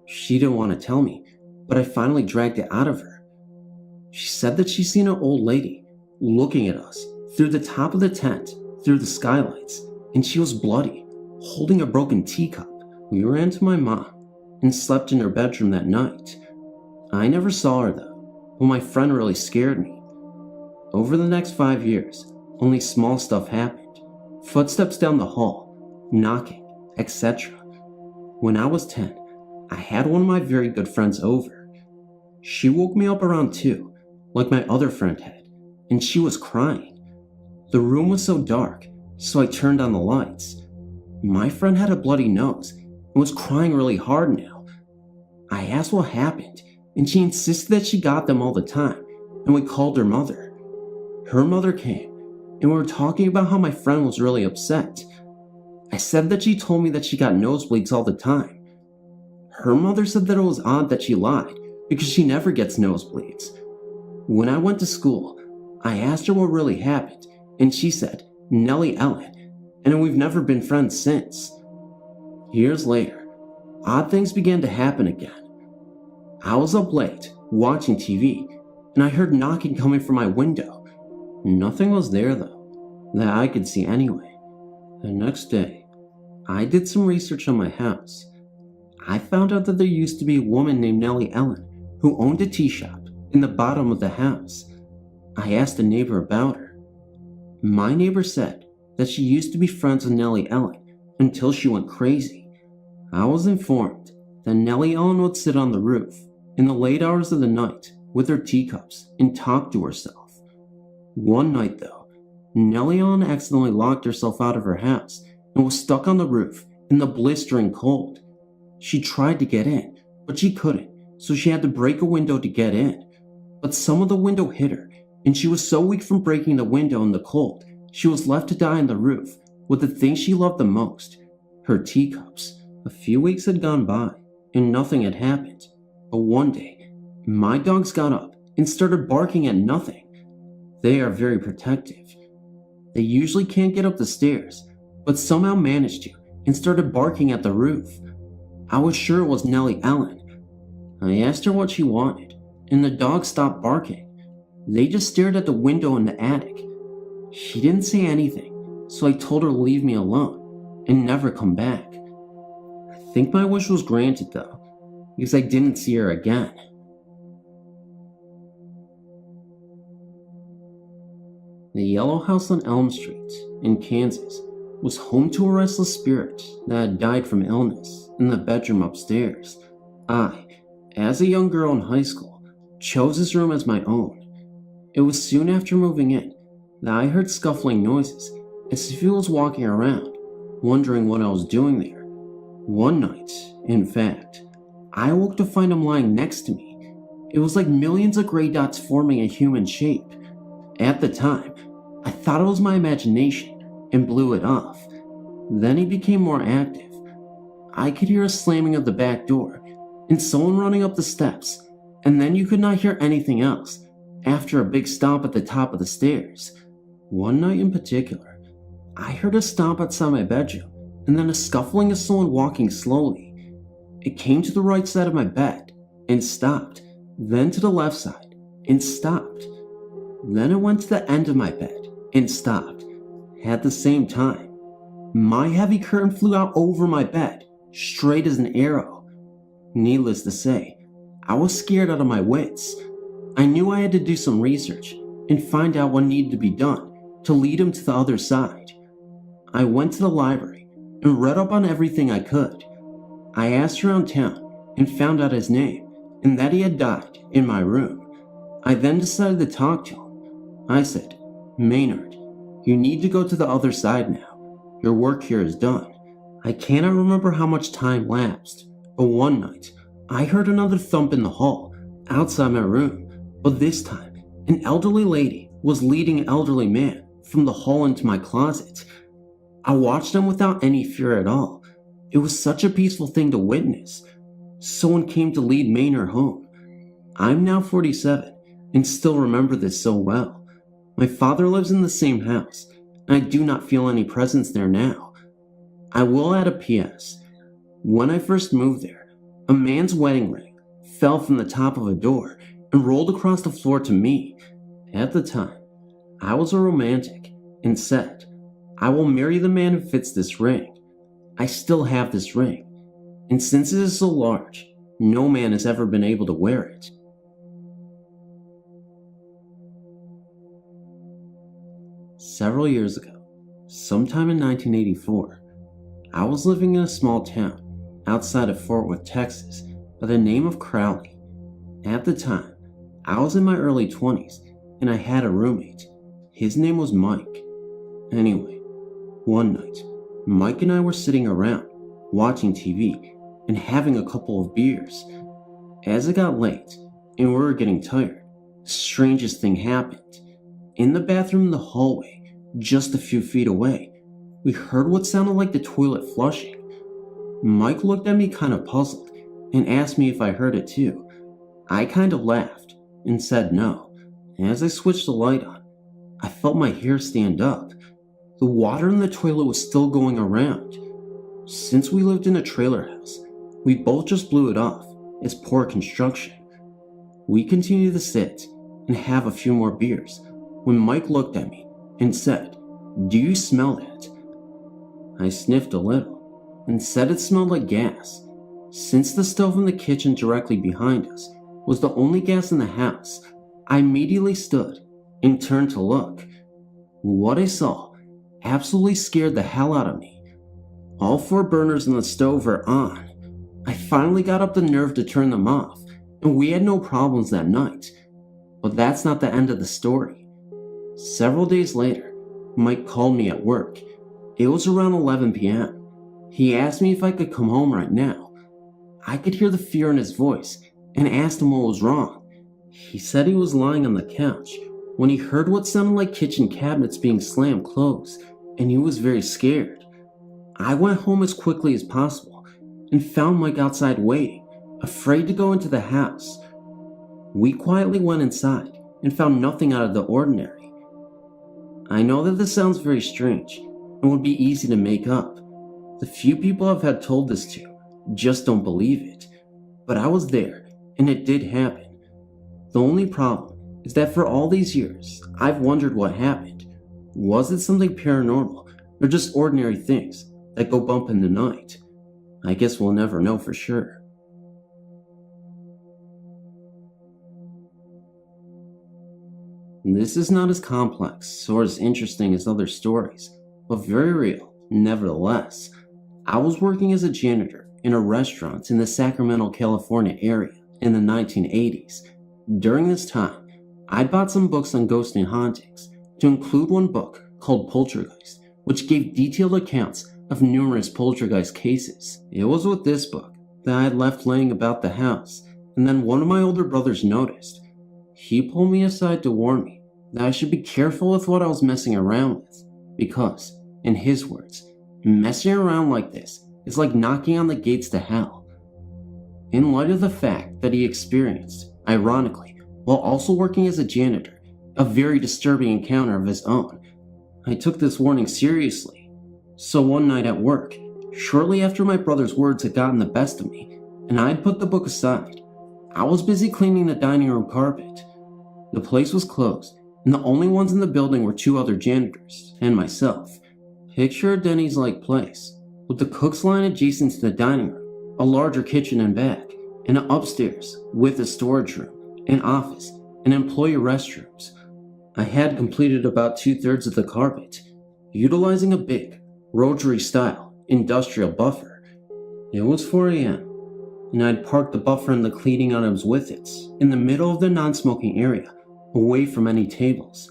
She didn't want to tell me, but I finally dragged it out of her. She said that she'd seen an old lady looking at us through the top of the tent, through the skylights, and she was bloody, holding a broken teacup. We ran to my mom and slept in her bedroom that night. I never saw her though, but my friend really scared me. Over the next 5 years, only small stuff happened. Footsteps down the hall, knocking, etc. When I was 10, I had one of my very good friends over. She woke me up around 2, like my other friend had, and she was crying. The room was so dark, so I turned on the lights. My friend had a bloody nose and was crying really hard now. I asked what happened, and she insisted that she got them all the time, and we called her mother. Her mother came, and we were talking about how my friend was really upset. I said that she told me that she got nosebleeds all the time. Her mother said that it was odd that she lied, because she never gets nosebleeds. When I went to school, I asked her what really happened, and she said, Nellie Ellen, and we've never been friends since. Years later, odd things began to happen again. I was up late, watching TV, and I heard knocking coming from my window. Nothing was there though, that I could see anyway. The next day, I did some research on my house. I found out that there used to be a woman named Nellie Ellen who owned a tea shop in the bottom of the house. I asked a neighbor about her. My neighbor said that she used to be friends with Nellie Ellen until she went crazy. I was informed that Nellie Ellen would sit on the roof in the late hours of the night with her teacups and talk to herself. One night though, Nellie Ellen accidentally locked herself out of her house and was stuck on the roof in the blistering cold. She tried to get in, but she couldn't, so she had to break a window to get in. But some of the window hit her, and she was so weak from breaking the window in the cold, she was left to die on the roof with the thing she loved the most, her teacups. A few weeks had gone by, and nothing had happened. But one day, my dogs got up and started barking at nothing. They are very protective. They usually can't get up the stairs, but somehow managed to and started barking at the roof. I was sure it was Nellie Ellen. I asked her what she wanted, and the dogs stopped barking. They just stared at the window in the attic. She didn't say anything, so I told her to leave me alone and never come back. I think my wish was granted though, because I didn't see her again. The Yellow House on Elm Street in Kansas was home to a restless spirit that had died from illness in the bedroom upstairs. I, as a young girl in high school, chose this room as my own. It was soon after moving in that I heard scuffling noises as if he was walking around, wondering what I was doing there. One night, in fact, I awoke to find him lying next to me. It was like millions of gray dots forming a human shape. At the time, I thought it was my imagination and blew it off. Then he became more active. I could hear a slamming of the back door and someone running up the steps, and then you could not hear anything else after a big stomp at the top of the stairs. One night in particular, I heard a stomp outside my bedroom and then a scuffling of someone walking slowly. It came to the right side of my bed and stopped, then to the left side and stopped. Then it went to the end of my bed and stopped. At the same time, my heavy curtain flew out over my bed, straight as an arrow. Needless to say, I was scared out of my wits. I knew I had to do some research and find out what needed to be done to lead him to the other side. I went to the library and read up on everything I could. I asked around town and found out his name and that he had died in my room. I then decided to talk to him. I said, "Maynard, you need to go to the other side now. Your work here is done." I cannot remember how much time lapsed, but one night I heard another thump in the hall outside my room, but this time an elderly lady was leading an elderly man from the hall into my closet. I watched them without any fear at all. It was such a peaceful thing to witness. Someone came to lead Maynard home. I'm now 47 and still remember this so well. My father lives in the same house, and I do not feel any presence there now. I will add a PS. When I first moved there, a man's wedding ring fell from the top of a door and rolled across the floor to me. At the time, I was a romantic and said, "I will marry the man who fits this ring." I still have this ring, and since it is so large, no man has ever been able to wear it. Several years ago, sometime in 1984, I was living in a small town outside of Fort Worth, Texas, by the name of Crowley. At the time, I was in my early 20s, and I had a roommate. His name was Mike. Anyway, one night, Mike and I were sitting around, watching TV, and having a couple of beers. As it got late, and we were getting tired, the strangest thing happened. In the bathroom in the hallway, just a few feet away, we heard what sounded like the toilet flushing. Mike looked at me kind of puzzled, and asked me if I heard it too. I kind of laughed, and said no. As I switched the light on, I felt my hair stand up. The water in the toilet was still going around. Since we lived in a trailer house, we both just blew it off as poor construction. We continued to sit and have a few more beers when Mike looked at me and said, "Do you smell that?" I sniffed a little and said it smelled like gas. Since the stove in the kitchen directly behind us was the only gas in the house, I immediately stood and turned to look. What I saw absolutely scared the hell out of me. All 4 burners in the stove were on. I finally got up the nerve to turn them off, and we had no problems that night. But that's not the end of the story. Several days later, Mike called me at work. It was around 11 p.m. He asked me if I could come home right now. I could hear the fear in his voice and asked him what was wrong. He said he was lying on the couch when he heard what sounded like kitchen cabinets being slammed closed, and he was very scared. I went home as quickly as possible and found Mike outside waiting, afraid to go into the house. We quietly went inside and found nothing out of the ordinary. I know that this sounds very strange and would be easy to make up. The few people I've had told this to just don't believe it, but I was there and it did happen. The only problem is that for all these years, I've wondered what happened. Was it something paranormal or just ordinary things that go bump in the night? I guess we'll never know for sure. This is not as complex or as interesting as other stories, but very real nevertheless. I was working as a janitor in a restaurant in the Sacramento, California area in the 1980s. During this time, I'd bought some books on ghosts and hauntings, to include one book called Poltergeist, which gave detailed accounts of numerous poltergeist cases. It was with this book that I had left laying about the house, and then one of my older brothers noticed. He pulled me aside to warn me that I should be careful with what I was messing around with, because, in his words, messing around like this is like knocking on the gates to hell. In light of the fact that he experienced, ironically, while also working as a janitor, a very disturbing encounter of his own, I took this warning seriously. So one night at work, shortly after my brother's words had gotten the best of me, and I had put the book aside, I was busy cleaning the dining room carpet. The place was closed, and the only ones in the building were two other janitors and myself. Picture a Denny's-like place, with the cook's line adjacent to the dining room, a larger kitchen and back, and an upstairs with a storage room, an office, and employee restrooms. I had completed about 2/3 of the carpet, utilizing a big, rotary-style, industrial buffer. It was 4 a.m., and I'd parked the buffer and the cleaning items with it, in the middle of the non-smoking area, away from any tables.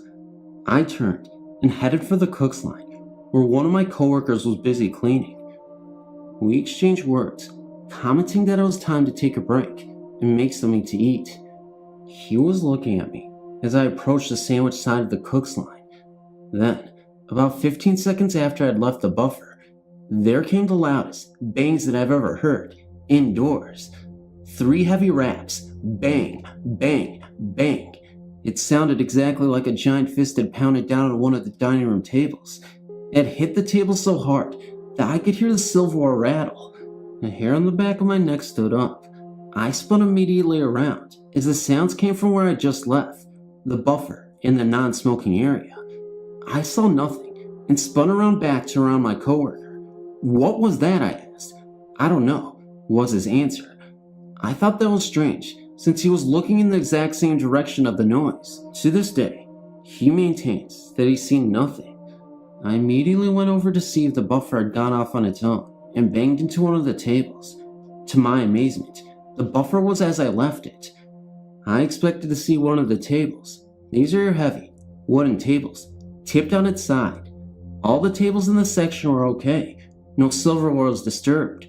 I turned and headed for the cook's line, where one of my coworkers was busy cleaning. We exchanged words, commenting that it was time to take a break and make something to eat. He was looking at me as I approached the sandwich side of the cook's line. Then, about 15 seconds after I'd left the buffer, there came the loudest bangs that I've ever heard, indoors. 3 heavy raps, bang, bang, bang. It sounded exactly like a giant fist had pounded down on one of the dining room tables. It hit the table so hard that I could hear the silverware rattle. The hair on the back of my neck stood up. I spun immediately around as the sounds came from where I just left, the buffer in the non-smoking area. I saw nothing and spun around back to around my coworker. "What was that?" I asked. "I don't know," was his answer. I thought that was strange, since he was looking in the exact same direction of the noise. To this day, he maintains that he's seen nothing. I immediately went over to see if the buffer had gone off on its own and banged into one of the tables. To my amazement, the buffer was as I left it. I expected to see one of the tables. These are your heavy, wooden tables, tipped on its side. All the tables in the section were okay. No silverware was disturbed.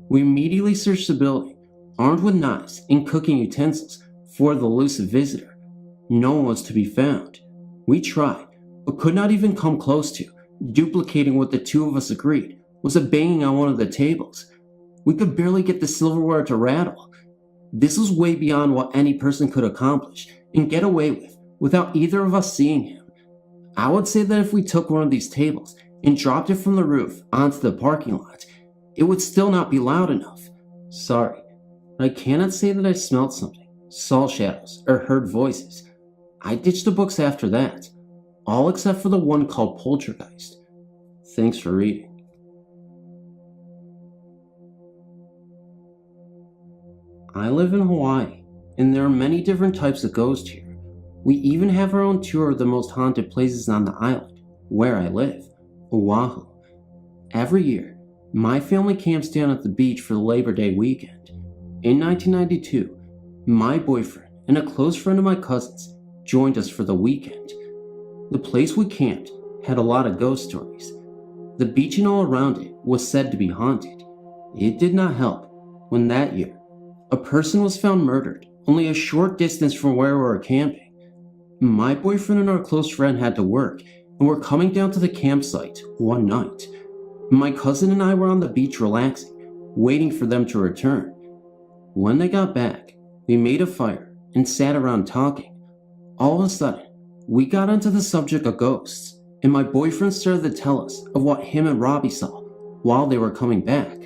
We immediately searched the building, armed with knives and cooking utensils, for the elusive visitor. No one was to be found. We tried, but could not even come close to duplicating what the two of us agreed was a banging on one of the tables. We could barely get the silverware to rattle. This was way beyond what any person could accomplish and get away with without either of us seeing him. I would say that if we took one of these tables and dropped it from the roof onto the parking lot, it would still not be loud enough. Sorry, I cannot say that I smelled something, saw shadows, or heard voices. I ditched the books after that, all except for the one called Poltergeist. Thanks for reading. I live in Hawaii, and there are many different types of ghosts here. We even have our own tour of the most haunted places on the island, where I live, Oahu. Every year, my family camps down at the beach for the Labor Day weekend. In 1992, my boyfriend and a close friend of my cousin's joined us for the weekend. The place we camped had a lot of ghost stories. The beach and all around it was said to be haunted. It did not help when that year, a person was found murdered only a short distance from where we were camping. My boyfriend and our close friend had to work and were coming down to the campsite one night. My cousin and I were on the beach relaxing, waiting for them to return. When they got back, we made a fire and sat around talking. All of a sudden, we got onto the subject of ghosts, and my boyfriend started to tell us of what him and Robbie saw while they were coming back.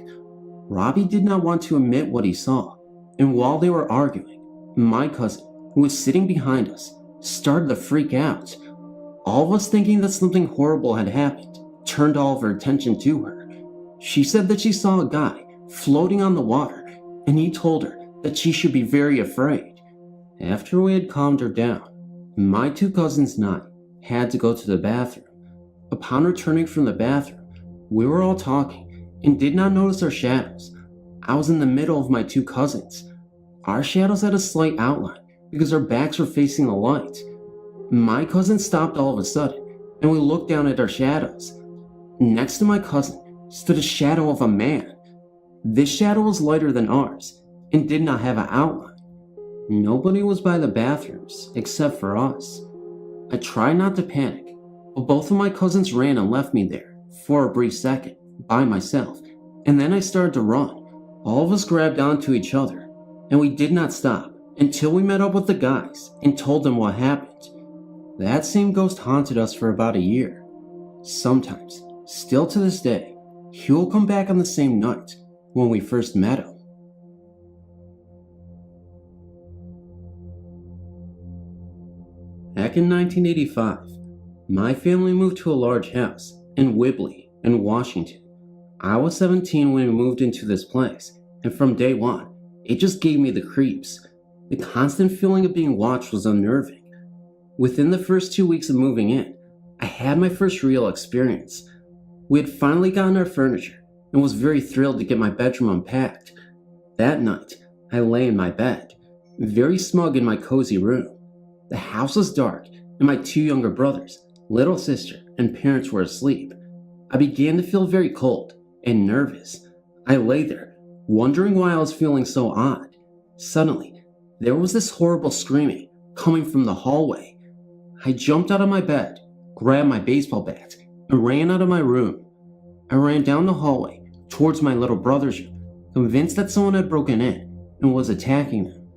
Robbie did not want to admit what he saw, and while they were arguing, my cousin, who was sitting behind us, started to freak out. All of us, thinking that something horrible had happened, turned all of our attention to her. She said that she saw a guy floating on the water, and he told her that she should be very afraid. After we had calmed her down, my two cousins and I had to go to the bathroom. Upon returning from the bathroom, we were all talking and did not notice our shadows. I was in the middle of my two cousins. Our shadows had a slight outline because our backs were facing the light. My cousin stopped all of a sudden, and we looked down at our shadows. Next to my cousin stood a shadow of a man. This shadow was lighter than ours and did not have an outline. Nobody was by the bathrooms except for us. I tried not to panic, but both of my cousins ran and left me there for a brief second by myself, and then I started to run. All of us grabbed onto each other, and we did not stop until we met up with the guys and told them what happened. That same ghost haunted us for about a year. Sometimes, still to this day, he will come back on the same night when we first met him. Back in 1985, my family moved to a large house in Whibley, in Washington. I was 17 when we moved into this place, and from day one, it just gave me the creeps. The constant feeling of being watched was unnerving. Within the first 2 weeks of moving in, I had my first real experience. We had finally gotten our furniture and was very thrilled to get my bedroom unpacked. That night, I lay in my bed, very smug in my cozy room. The house was dark, and my two younger brothers, little sister, and parents were asleep. I began to feel very cold and nervous. I lay there, wondering why I was feeling so odd. Suddenly, there was this horrible screaming coming from the hallway. I jumped out of my bed, grabbed my baseball bat, and ran out of my room. I ran down the hallway towards my little brother's room, convinced that someone had broken in and was attacking them.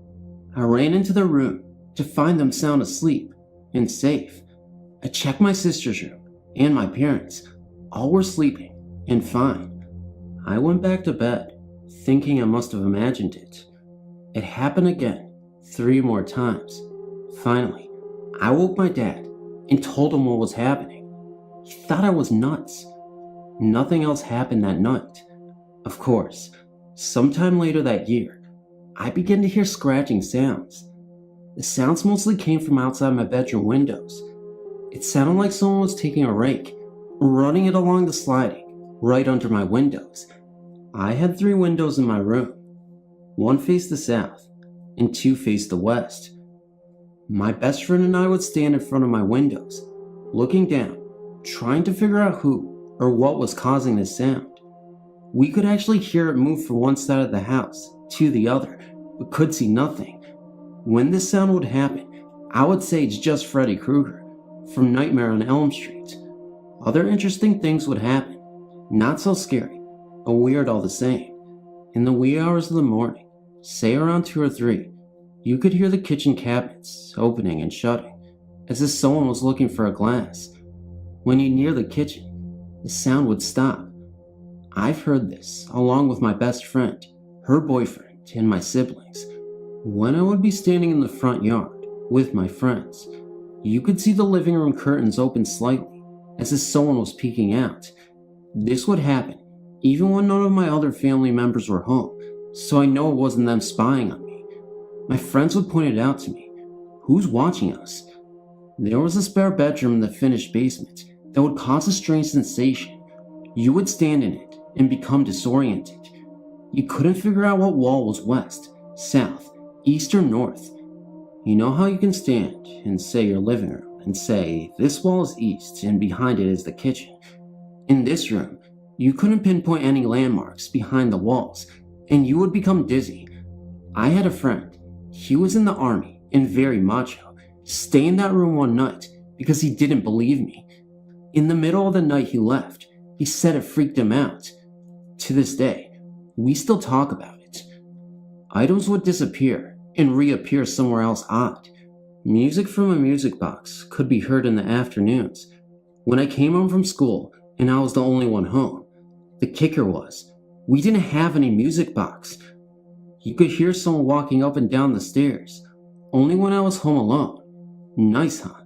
I ran into their room to find them sound asleep and safe. I checked my sister's room and my parents. All were sleeping and fine. I went back to bed, thinking I must have imagined it. It happened again 3 more times. Finally, I woke my dad and told him what was happening. He thought I was nuts. Nothing else happened that night. Of course, sometime later that year, I began to hear scratching sounds. The sounds mostly came from outside my bedroom windows. It sounded like someone was taking a rake, running it along the sliding, right under my windows. I had 3 windows in my room. 1 faced the south, and 2 faced the west. My best friend and I would stand in front of my windows, looking down, trying to figure out who or what was causing this sound. We could actually hear it move from one side of the house to the other, but could see nothing. When this sound would happen, I would say it's just Freddy Krueger from Nightmare on Elm Street. Other interesting things would happen, not so scary, but weird all the same. In the wee hours of the morning, say around 2 or 3, you could hear the kitchen cabinets opening and shutting, as if someone was looking for a glass. When you near the kitchen, the sound would stop. I've heard this, along with my best friend, her boyfriend, and my siblings. When I would be standing in the front yard with my friends, you could see the living room curtains open slightly, as if someone was peeking out. This would happen even when none of my other family members were home, so I know it wasn't them spying on me. My friends would point it out to me. Who's watching us? There was a spare bedroom in the finished basement that would cause a strange sensation. You would stand in it and become disoriented. You couldn't figure out what wall was west, south, east, or north. You know how you can stand in, say, your living room and say, this wall is east and behind it is the kitchen. In this room, you couldn't pinpoint any landmarks behind the walls. and you would become dizzy. I had a friend. He was in the army and very macho. Stay in that room one night because he didn't believe me. In the middle of the night he left. He said it freaked him out. To this day, we still talk about it. Items would disappear and reappear somewhere else odd. Music from a music box could be heard in the afternoons when I came home from school and I was the only one home. The kicker was, we didn't have any music box. You could hear someone walking up and down the stairs, only when I was home alone. Nice, huh?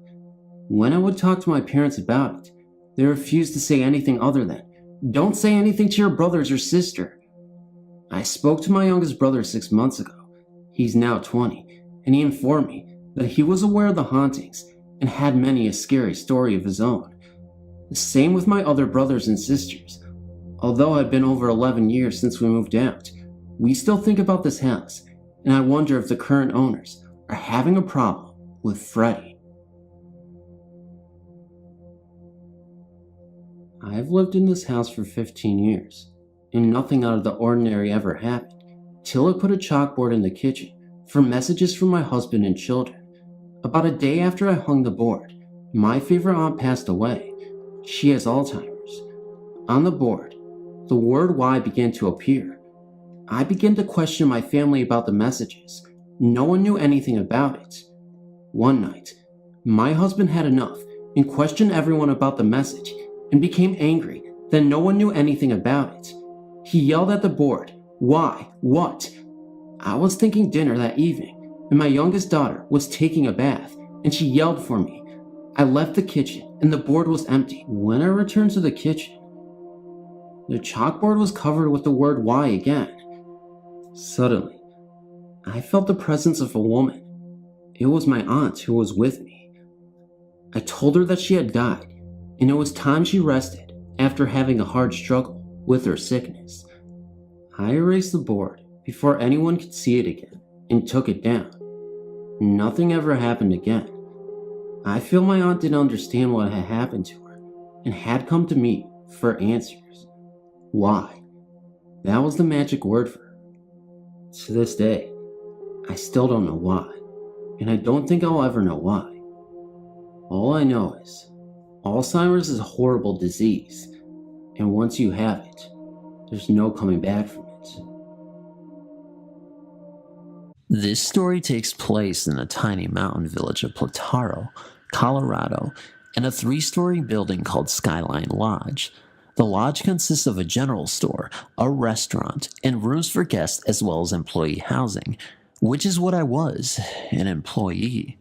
When I would talk to my parents about it, they refused to say anything other than, don't say anything to your brothers or sister. I spoke to my youngest brother 6 months ago. He's now 20, and he informed me that he was aware of the hauntings and had many a scary story of his own. The same with my other brothers and sisters. Although it had been over 11 years since we moved out, we still think about this house, and I wonder if the current owners are having a problem with Freddy. I've lived in this house for 15 years, and nothing out of the ordinary ever happened, till I put a chalkboard in the kitchen for messages from my husband and children. About a day after I hung the board, my favorite aunt passed away. She has Alzheimer's. On the board, the word Y began to appear. I began to question my family about the messages. No one knew anything about it. One night, my husband had enough and questioned everyone about the message and became angry that no one knew anything about it. He yelled at the board, "Why? What?" I was thinking dinner that evening, and my youngest daughter was taking a bath, and she yelled for me. I left the kitchen, and the board was empty. When I returned to the kitchen, the chalkboard was covered with the word Y again. Suddenly, I felt the presence of a woman. It was my aunt who was with me. I told her that she had died, and it was time she rested after having a hard struggle with her sickness. I erased the board before anyone could see it again and took it down. Nothing ever happened again. I feel my aunt didn't understand what had happened to her and had come to me for answers. Why? That was the magic word for her. To this day, I still don't know why, and I don't think I'll ever know why. All I know is, Alzheimer's is a horrible disease, and once you have it, there's no coming back from it. This story takes place in the tiny mountain village of Plataro, Colorado, in a 3-story building called Skyline Lodge. The lodge consists of a general store, a restaurant, and rooms for guests as well as employee housing, which is what I was, an employee.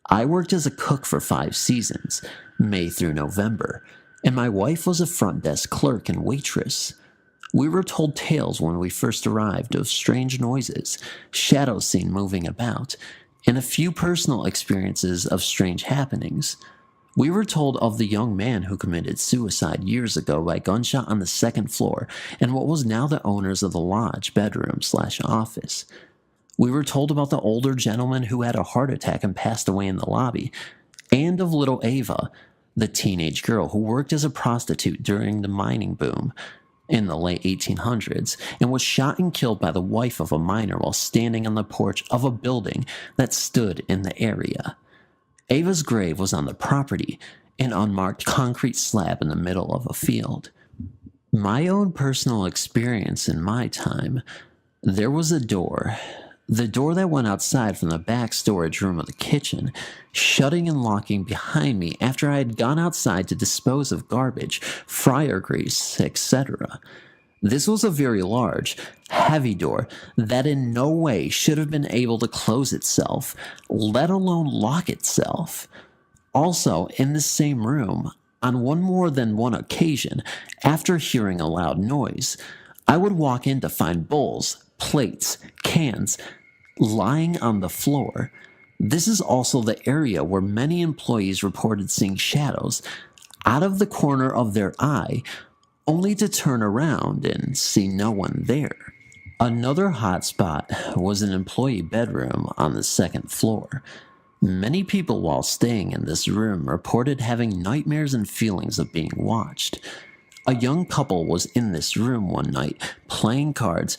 I worked as a cook for 5 seasons, May through November, and my wife was a front desk clerk and waitress. We were told tales when we first arrived of strange noises, shadows seen moving about, and a few personal experiences of strange happenings. We were told of the young man who committed suicide years ago by gunshot on the 2nd floor and what was now the owners of the lodge bedroom/office. We were told about the older gentleman who had a heart attack and passed away in the lobby, and of little Ava, the teenage girl who worked as a prostitute during the mining boom in the late 1800s and was shot and killed by the wife of a miner while standing on the porch of a building that stood in the area. Ava's grave was on the property, an unmarked concrete slab in the middle of a field. My own personal experience in my time, there was a door. The door that went outside from the back storage room of the kitchen, shutting and locking behind me after I had gone outside to dispose of garbage, fryer grease, etc. This was a very large, heavy door that in no way should have been able to close itself, let alone lock itself. Also, in the same room, on more than one occasion, after hearing a loud noise, I would walk in to find bowls, plates, cans, lying on the floor. This is also the area where many employees reported seeing shadows out of the corner of their eye, only to turn around and see no one there. Another hot spot was an employee bedroom on the 2nd floor. Many people while staying in this room reported having nightmares and feelings of being watched. A young couple was in this room one night playing cards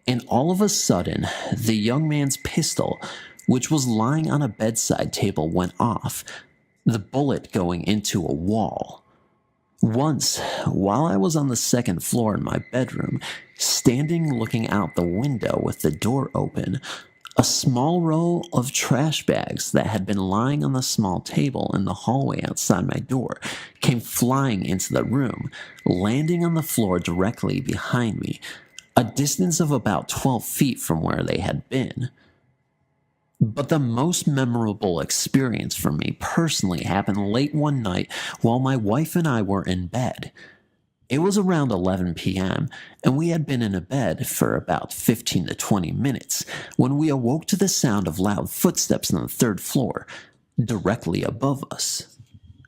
and all of a sudden, the young man's pistol, which was lying on a bedside table, went off, the bullet going into a wall. Once, while I was on the second floor in my bedroom, standing looking out the window with the door open, a small row of trash bags that had been lying on the small table in the hallway outside my door came flying into the room, landing on the floor directly behind me, a distance of about 12 feet from where they had been. But the most memorable experience for me personally happened late one night while my wife and I were in bed. It was around 11 p.m., and we had been in a bed for about 15 to 20 minutes when we awoke to the sound of loud footsteps on the third floor, directly above us.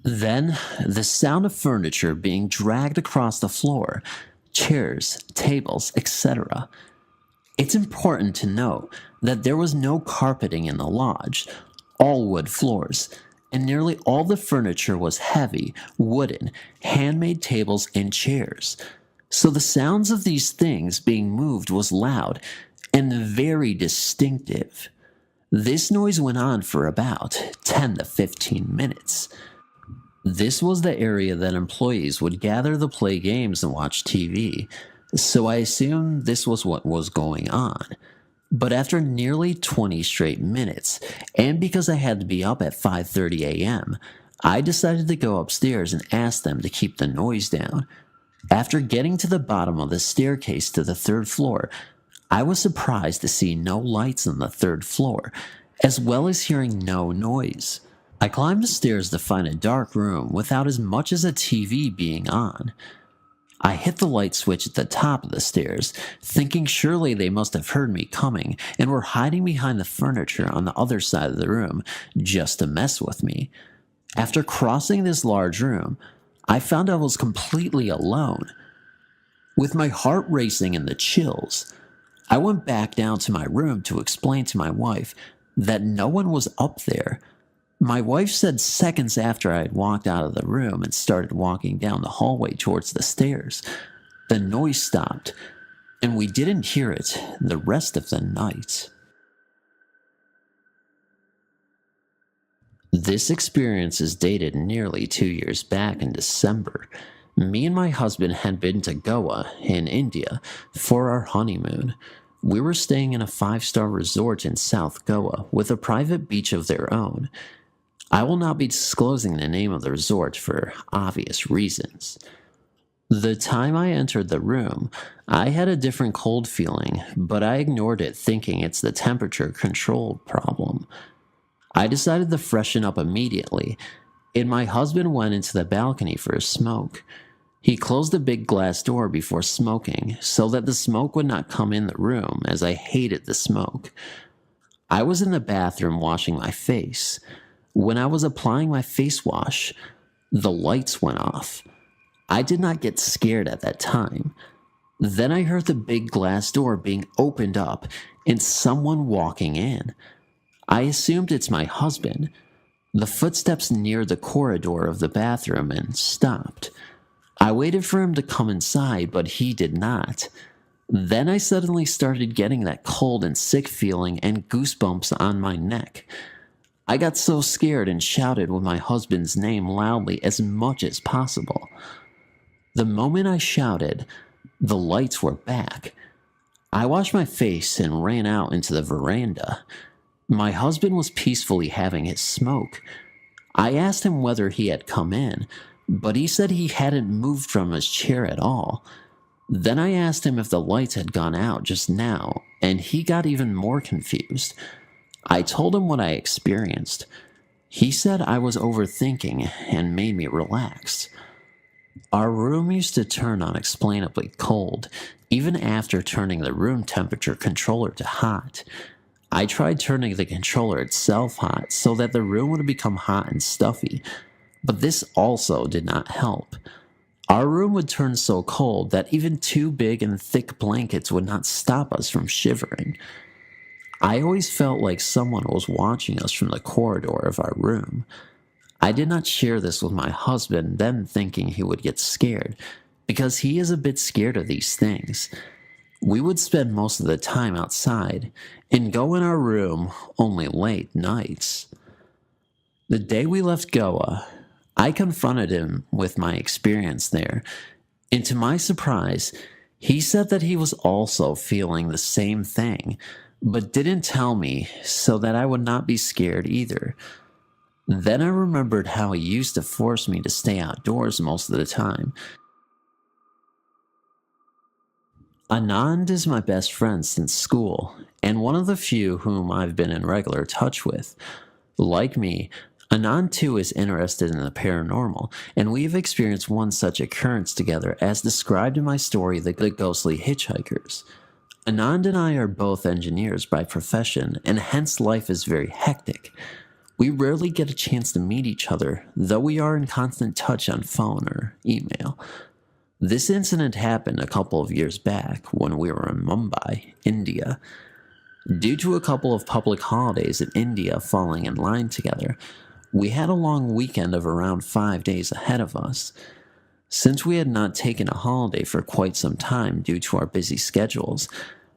Then, the sound of furniture being dragged across the floor, chairs, tables, etc. It's important to note that there was no carpeting in the lodge, all wood floors, and nearly all the furniture was heavy, wooden, handmade tables and chairs. So the sounds of these things being moved was loud and very distinctive. This noise went on for about 10 to 15 minutes. This was the area that employees would gather to play games and watch TV, so I assumed this was what was going on. But after nearly 20 straight minutes, and because I had to be up at 5:30 a.m., I decided to go upstairs and ask them to keep the noise down. After getting to the bottom of the staircase to the third floor, I was surprised to see no lights on the third floor, as well as hearing no noise. I climbed the stairs to find a dark room without as much as a TV being on. I hit the light switch at the top of the stairs, thinking surely they must have heard me coming and were hiding behind the furniture on the other side of the room just to mess with me. After crossing this large room, I found I was completely alone. With my heart racing and the chills, I went back down to my room to explain to my wife that no one was up there. My wife said seconds after I had walked out of the room and started walking down the hallway towards the stairs, the noise stopped, and we didn't hear it the rest of the night. This experience is dated nearly 2 years back in December. Me and my husband had been to Goa in India for our honeymoon. We were staying in a 5-star resort in South Goa with a private beach of their own. I will not be disclosing the name of the resort for obvious reasons. The time I entered the room, I had a different cold feeling, but I ignored it thinking it's the temperature control problem. I decided to freshen up immediately, and my husband went into the balcony for a smoke. He closed the big glass door before smoking so that the smoke would not come in the room, as I hated the smoke. I was in the bathroom washing my face. When I was applying my face wash, the lights went off. I did not get scared at that time. Then I heard the big glass door being opened up and someone walking in. I assumed it's my husband. The footsteps neared the corridor of the bathroom and stopped. I waited for him to come inside, but he did not. Then I suddenly started getting that cold and sick feeling and goosebumps on my neck. I got so scared and shouted with my husband's name loudly as much as possible. The moment I shouted, the lights were back. I washed my face and ran out into the veranda. My husband was peacefully having his smoke. I asked him whether he had come in, but he said he hadn't moved from his chair at all. Then I asked him if the lights had gone out just now, and he got even more confused. I told him what I experienced. He said I was overthinking and made me relax. Our room used to turn unexplainably cold, even after turning the room temperature controller to hot. I tried turning the controller itself hot so that the room would become hot and stuffy, but this also did not help. Our room would turn so cold that even 2 big and thick blankets would not stop us from shivering. I always felt like someone was watching us from the corridor of our room. I did not share this with my husband, then thinking he would get scared, because he is a bit scared of these things. We would spend most of the time outside and go in our room only late nights. The day we left Goa, I confronted him with my experience there, and to my surprise, he said that he was also feeling the same thing, but didn't tell me so that I would not be scared either. Then I remembered how he used to force me to stay outdoors most of the time. Anand is my best friend since school, and one of the few whom I've been in regular touch with. Like me, Anand too is interested in the paranormal, and we've experienced one such occurrence together as described in my story, The Ghostly Hitchhikers. Anand and I are both engineers by profession, and hence life is very hectic. We rarely get a chance to meet each other, though we are in constant touch on phone or email. This incident happened a couple of years back when we were in Mumbai, India. Due to a couple of public holidays in India falling in line together, we had a long weekend of around 5 days ahead of us. Since we had not taken a holiday for quite some time due to our busy schedules,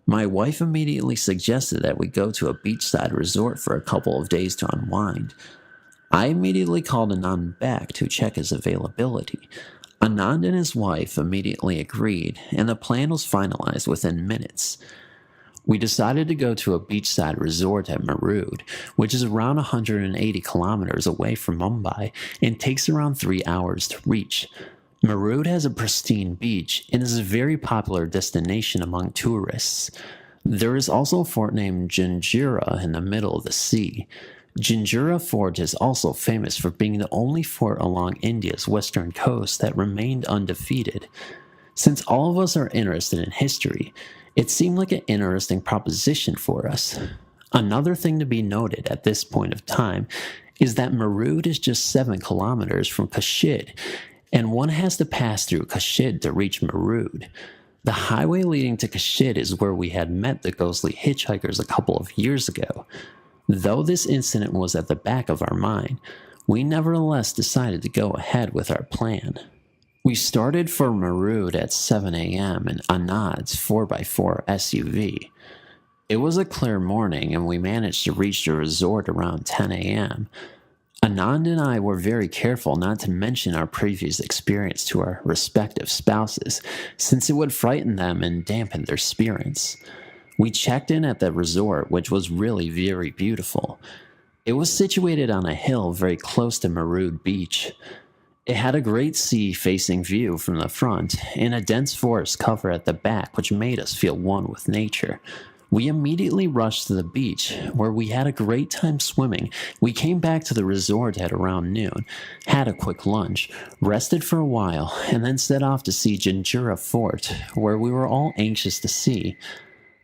my wife immediately suggested that we go to a beachside resort for a couple of days to unwind. I immediately called Anand back to check his availability. Anand and his wife immediately agreed, and the plan was finalized within minutes. We decided to go to a beachside resort at Marood, which is around 180 kilometers away from Mumbai and takes around 3 hours to reach. Marood has a pristine beach and is a very popular destination among tourists. There is also a fort named Janjira in the middle of the sea. Janjira Fort is also famous for being the only fort along India's western coast that remained undefeated. Since all of us are interested in history, it seemed like an interesting proposition for us. Another thing to be noted at this point of time is that Marood is just 7 kilometers from Kashid, and one has to pass through Kashid to reach Marood. The highway leading to Kashid is where we had met the ghostly hitchhikers a couple of years ago. Though this incident was at the back of our mind, we nevertheless decided to go ahead with our plan. We started for Marood at 7 a.m. in Anand's 4x4 SUV. It was a clear morning and we managed to reach the resort around 10 a.m. Anand and I were very careful not to mention our previous experience to our respective spouses, since it would frighten them and dampen their spirits. We checked in at the resort, which was really very beautiful. It was situated on a hill very close to Marood Beach. It had a great sea-facing view from the front and a dense forest cover at the back, which made us feel one with nature. We immediately rushed to the beach, where we had a great time swimming. We came back to the resort at around noon, had a quick lunch, rested for a while, and then set off to see Janjira Fort, where we were all anxious to see.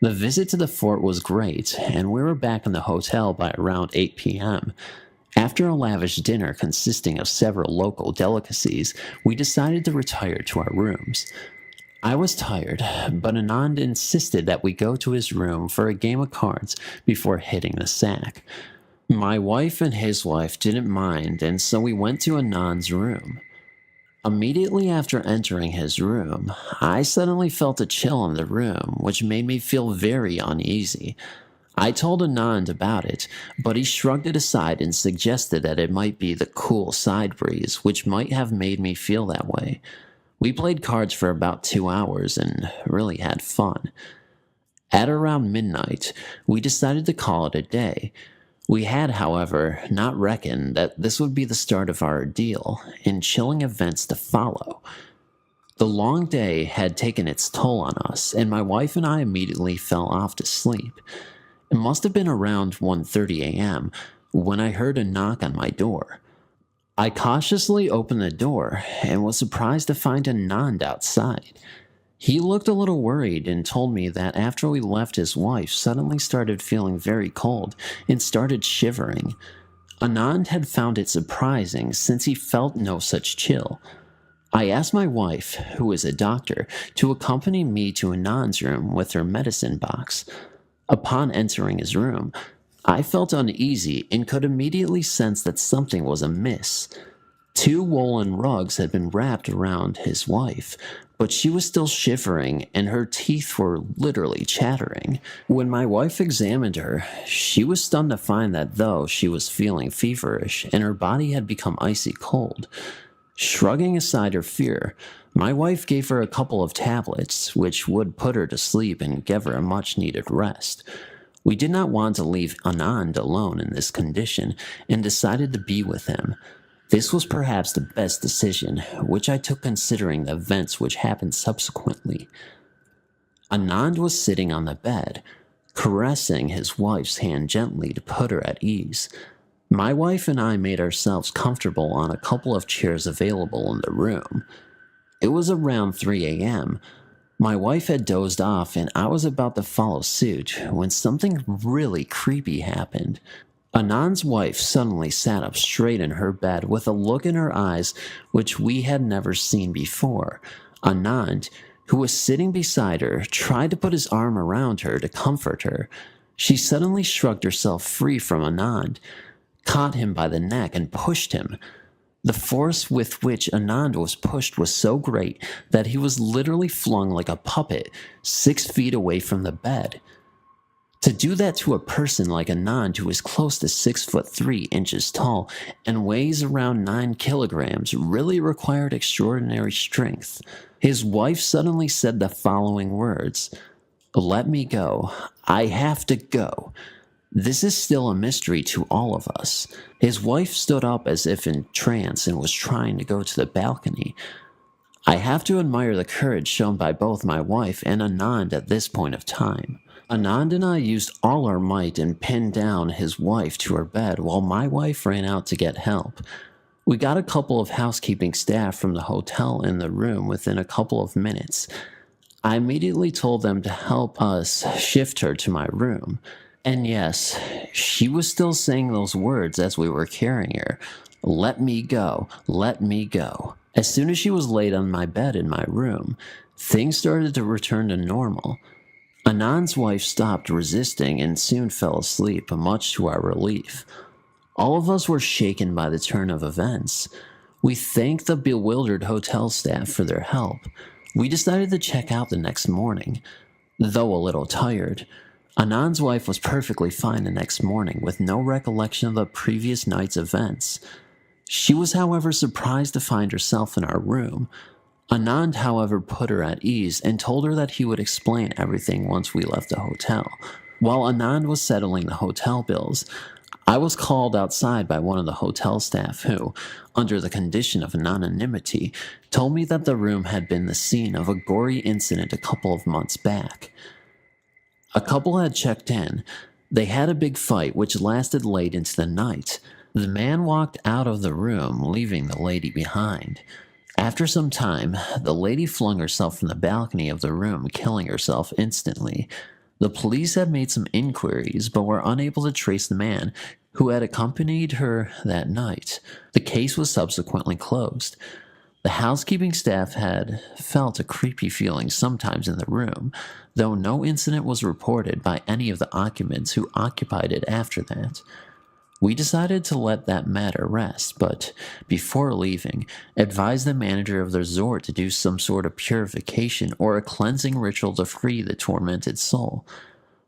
The visit to the fort was great, and we were back in the hotel by around 8 p.m. After a lavish dinner consisting of several local delicacies, we decided to retire to our rooms. I was tired, but Anand insisted that we go to his room for a game of cards before hitting the sack. My wife and his wife didn't mind, and so we went to Anand's room. Immediately after entering his room, I suddenly felt a chill in the room, which made me feel very uneasy. I told Anand about it, but he shrugged it aside and suggested that it might be the cool side breeze, which might have made me feel that way. We played cards for about 2 hours and really had fun. At around midnight, we decided to call it a day. We had, however, not reckoned that this would be the start of our ordeal and chilling events to follow. The long day had taken its toll on us, and my wife and I immediately fell off to sleep. It must have been around 1:30 a.m. when I heard a knock on my door. I cautiously opened the door and was surprised to find Anand outside. He looked a little worried and told me that after we left, his wife suddenly started feeling very cold and started shivering. Anand had found it surprising since he felt no such chill. I asked my wife, who is a doctor, to accompany me to Anand's room with her medicine box. Upon entering his room, I felt uneasy and could immediately sense that something was amiss. 2 woolen rugs had been wrapped around his wife, but she was still shivering and her teeth were literally chattering. When my wife examined her, she was stunned to find that though she was feeling feverish and her body had become icy cold, shrugging aside her fear, my wife gave her a couple of tablets, which would put her to sleep and give her a much-needed rest. We did not want to leave Anand alone in this condition and decided to be with him. This was perhaps the best decision, which I took considering the events which happened subsequently. Anand was sitting on the bed, caressing his wife's hand gently to put her at ease. My wife and I made ourselves comfortable on a couple of chairs available in the room. It was around 3 a.m. My wife had dozed off and I was about to follow suit when something really creepy happened. Anand's wife suddenly sat up straight in her bed with a look in her eyes which we had never seen before. Anand, who was sitting beside her, tried to put his arm around her to comfort her. She suddenly shrugged herself free from Anand, caught him by the neck and pushed him. The force with which Anand was pushed was so great that he was literally flung like a puppet 6 feet away from the bed. To do that to a person like Anand, who is close to 6'3" tall and weighs around 9 kilograms, really required extraordinary strength. His wife suddenly said the following words, "Let me go. I have to go." This is still a mystery to all of us. His wife stood up as if in trance and was trying to go to the balcony. I have to admire the courage shown by both my wife and Anand at this point of time. Anand and I used all our might and pinned down his wife to her bed while my wife ran out to get help. We got a couple of housekeeping staff from the hotel in the room within a couple of minutes. I immediately told them to help us shift her to my room. And yes, she was still saying those words as we were carrying her. "Let me go, let me go." As soon as she was laid on my bed in my room, things started to return to normal. Anand's wife stopped resisting and soon fell asleep, much to our relief. All of us were shaken by the turn of events. We thanked the bewildered hotel staff for their help. We decided to check out the next morning. Though a little tired, Anand's wife was perfectly fine the next morning with no recollection of the previous night's events. She was, however, surprised to find herself in our room. Anand, however, put her at ease and told her that he would explain everything once we left the hotel. While Anand was settling the hotel bills, I was called outside by one of the hotel staff who, under the condition of anonymity, told me that the room had been the scene of a gory incident a couple of months back. A couple had checked in. They had a big fight which lasted late into the night. The man walked out of the room, leaving the lady behind. After some time, the lady flung herself from the balcony of the room, killing herself instantly. The police had made some inquiries, but were unable to trace the man who had accompanied her that night. The case was subsequently closed. The housekeeping staff had felt a creepy feeling sometimes in the room, though no incident was reported by any of the occupants who occupied it after that. We decided to let that matter rest, but before leaving, advised the manager of the resort to do some sort of purification or a cleansing ritual to free the tormented soul.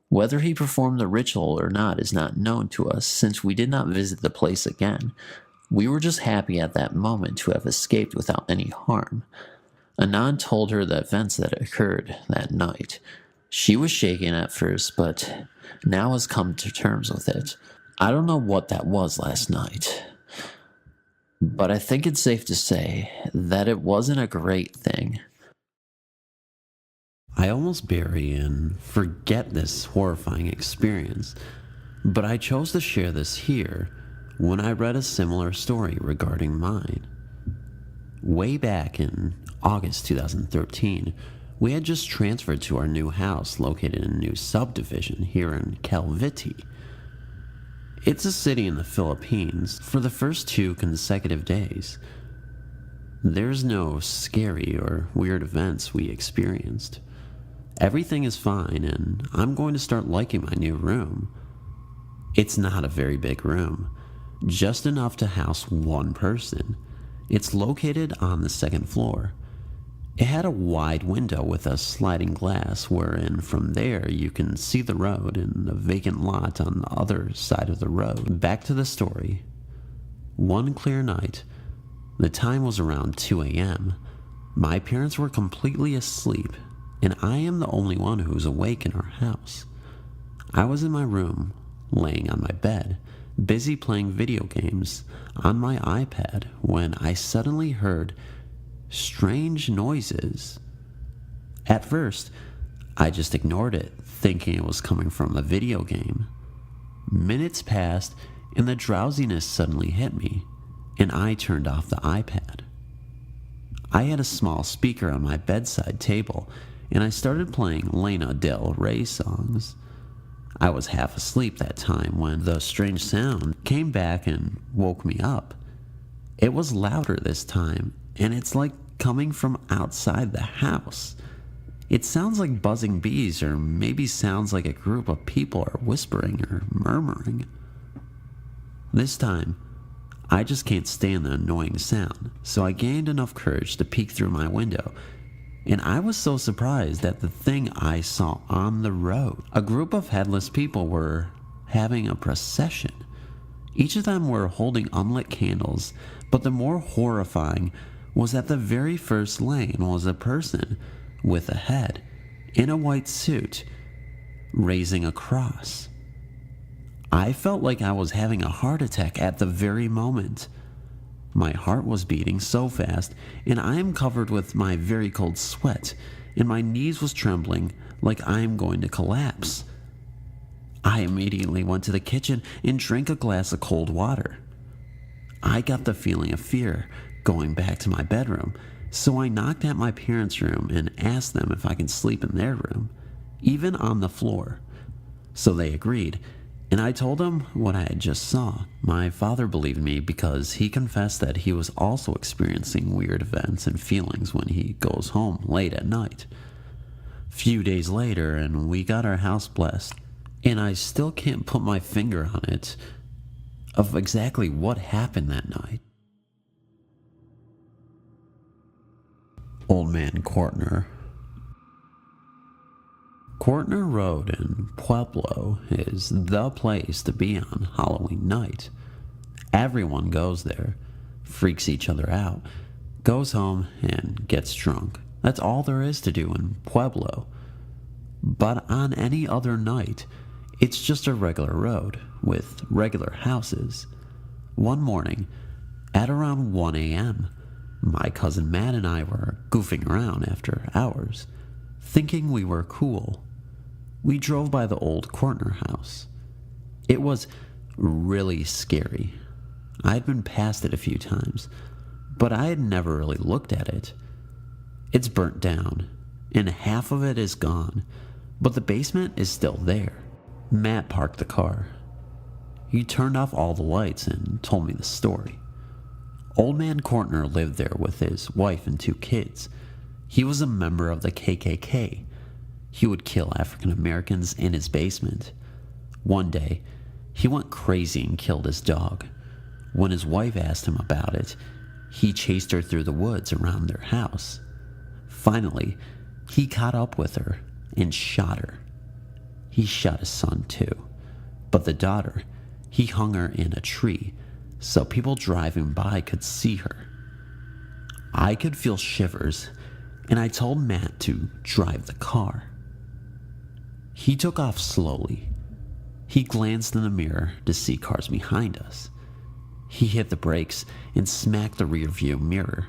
Whether he performed the ritual or not is not known to us, since we did not visit the place again. We were just happy at that moment to have escaped without any harm. Anand told her the events that occurred that night. She was shaken at first, but now has come to terms with it. I don't know what that was last night, but I think it's safe to say that it wasn't a great thing. I almost bury and forget this horrifying experience, but I chose to share this here when I read a similar story regarding mine. Way back in August 2013, we had just transferred to our new house located in a new subdivision here in Cavite. It's a city in the Philippines. For the first 2 consecutive days, there's no scary or weird events we experienced. Everything is fine, and I'm going to start liking my new room. It's not a very big room, just enough to house one person. It's located on the 2nd floor. It had a wide window with a sliding glass wherein from there you can see the road and the vacant lot on the other side of the road. Back to the story. One clear night, the time was around 2 a.m. My parents were completely asleep, and I am the only one who was awake in our house. I was in my room, laying on my bed, busy playing video games on my iPad when I suddenly heard strange noises. At first, I just ignored it, thinking it was coming from the video game. Minutes passed, and the drowsiness suddenly hit me, and I turned off the iPad. I had a small speaker on my bedside table, and I started playing Lana Del Rey songs. I was half asleep that time when the strange sound came back and woke me up. It was louder this time, and it's like coming from outside the house. It sounds like buzzing bees, or maybe sounds like a group of people are whispering or murmuring. This time, I just can't stand the annoying sound, so I gained enough courage to peek through my window, and I was so surprised at the thing I saw on the road. A group of headless people were having a procession. Each of them were holding unlit candles, but the more horrifying was that the very first lane was a person with a head in a white suit raising a cross. I felt like I was having a heart attack at the very moment. My heart was beating so fast, and I am covered with my very cold sweat, and my knees was trembling like I am going to collapse. I immediately went to the kitchen and drank a glass of cold water. I got the feeling of fear going back to my bedroom, so I knocked at my parents' room and asked them if I could sleep in their room, even on the floor. So they agreed, and I told them what I had just saw. My father believed me because he confessed that he was also experiencing weird events and feelings when he goes home late at night. Few days later, and we got our house blessed, and I still can't put my finger on it of exactly what happened that night. Old Man Courtner. Courtner Road in Pueblo is the place to be on Halloween night. Everyone goes there, freaks each other out, goes home, and gets drunk. That's all there is to do in Pueblo. But on any other night, it's just a regular road with regular houses. One morning, at around 1 a.m., my cousin Matt and I were goofing around after hours, thinking we were cool. We drove by the old Courtner house. It was really scary. I had been past it a few times, but I had never really looked at it. It's burnt down, and half of it is gone, but the basement is still there. Matt parked the car. He turned off all the lights and told me the story. Old Man Courtner lived there with his wife and 2 kids. He was a member of the KKK. He would kill African Americans in his basement. One day, he went crazy and killed his dog. When his wife asked him about it, he chased her through the woods around their house. Finally, he caught up with her and shot her. He shot his son too, but the daughter, he hung her in a tree so people driving by could see her. I could feel shivers, and I told Matt to drive the car. He took off slowly. He glanced in the mirror to see cars behind us. He hit the brakes and smacked the rearview mirror.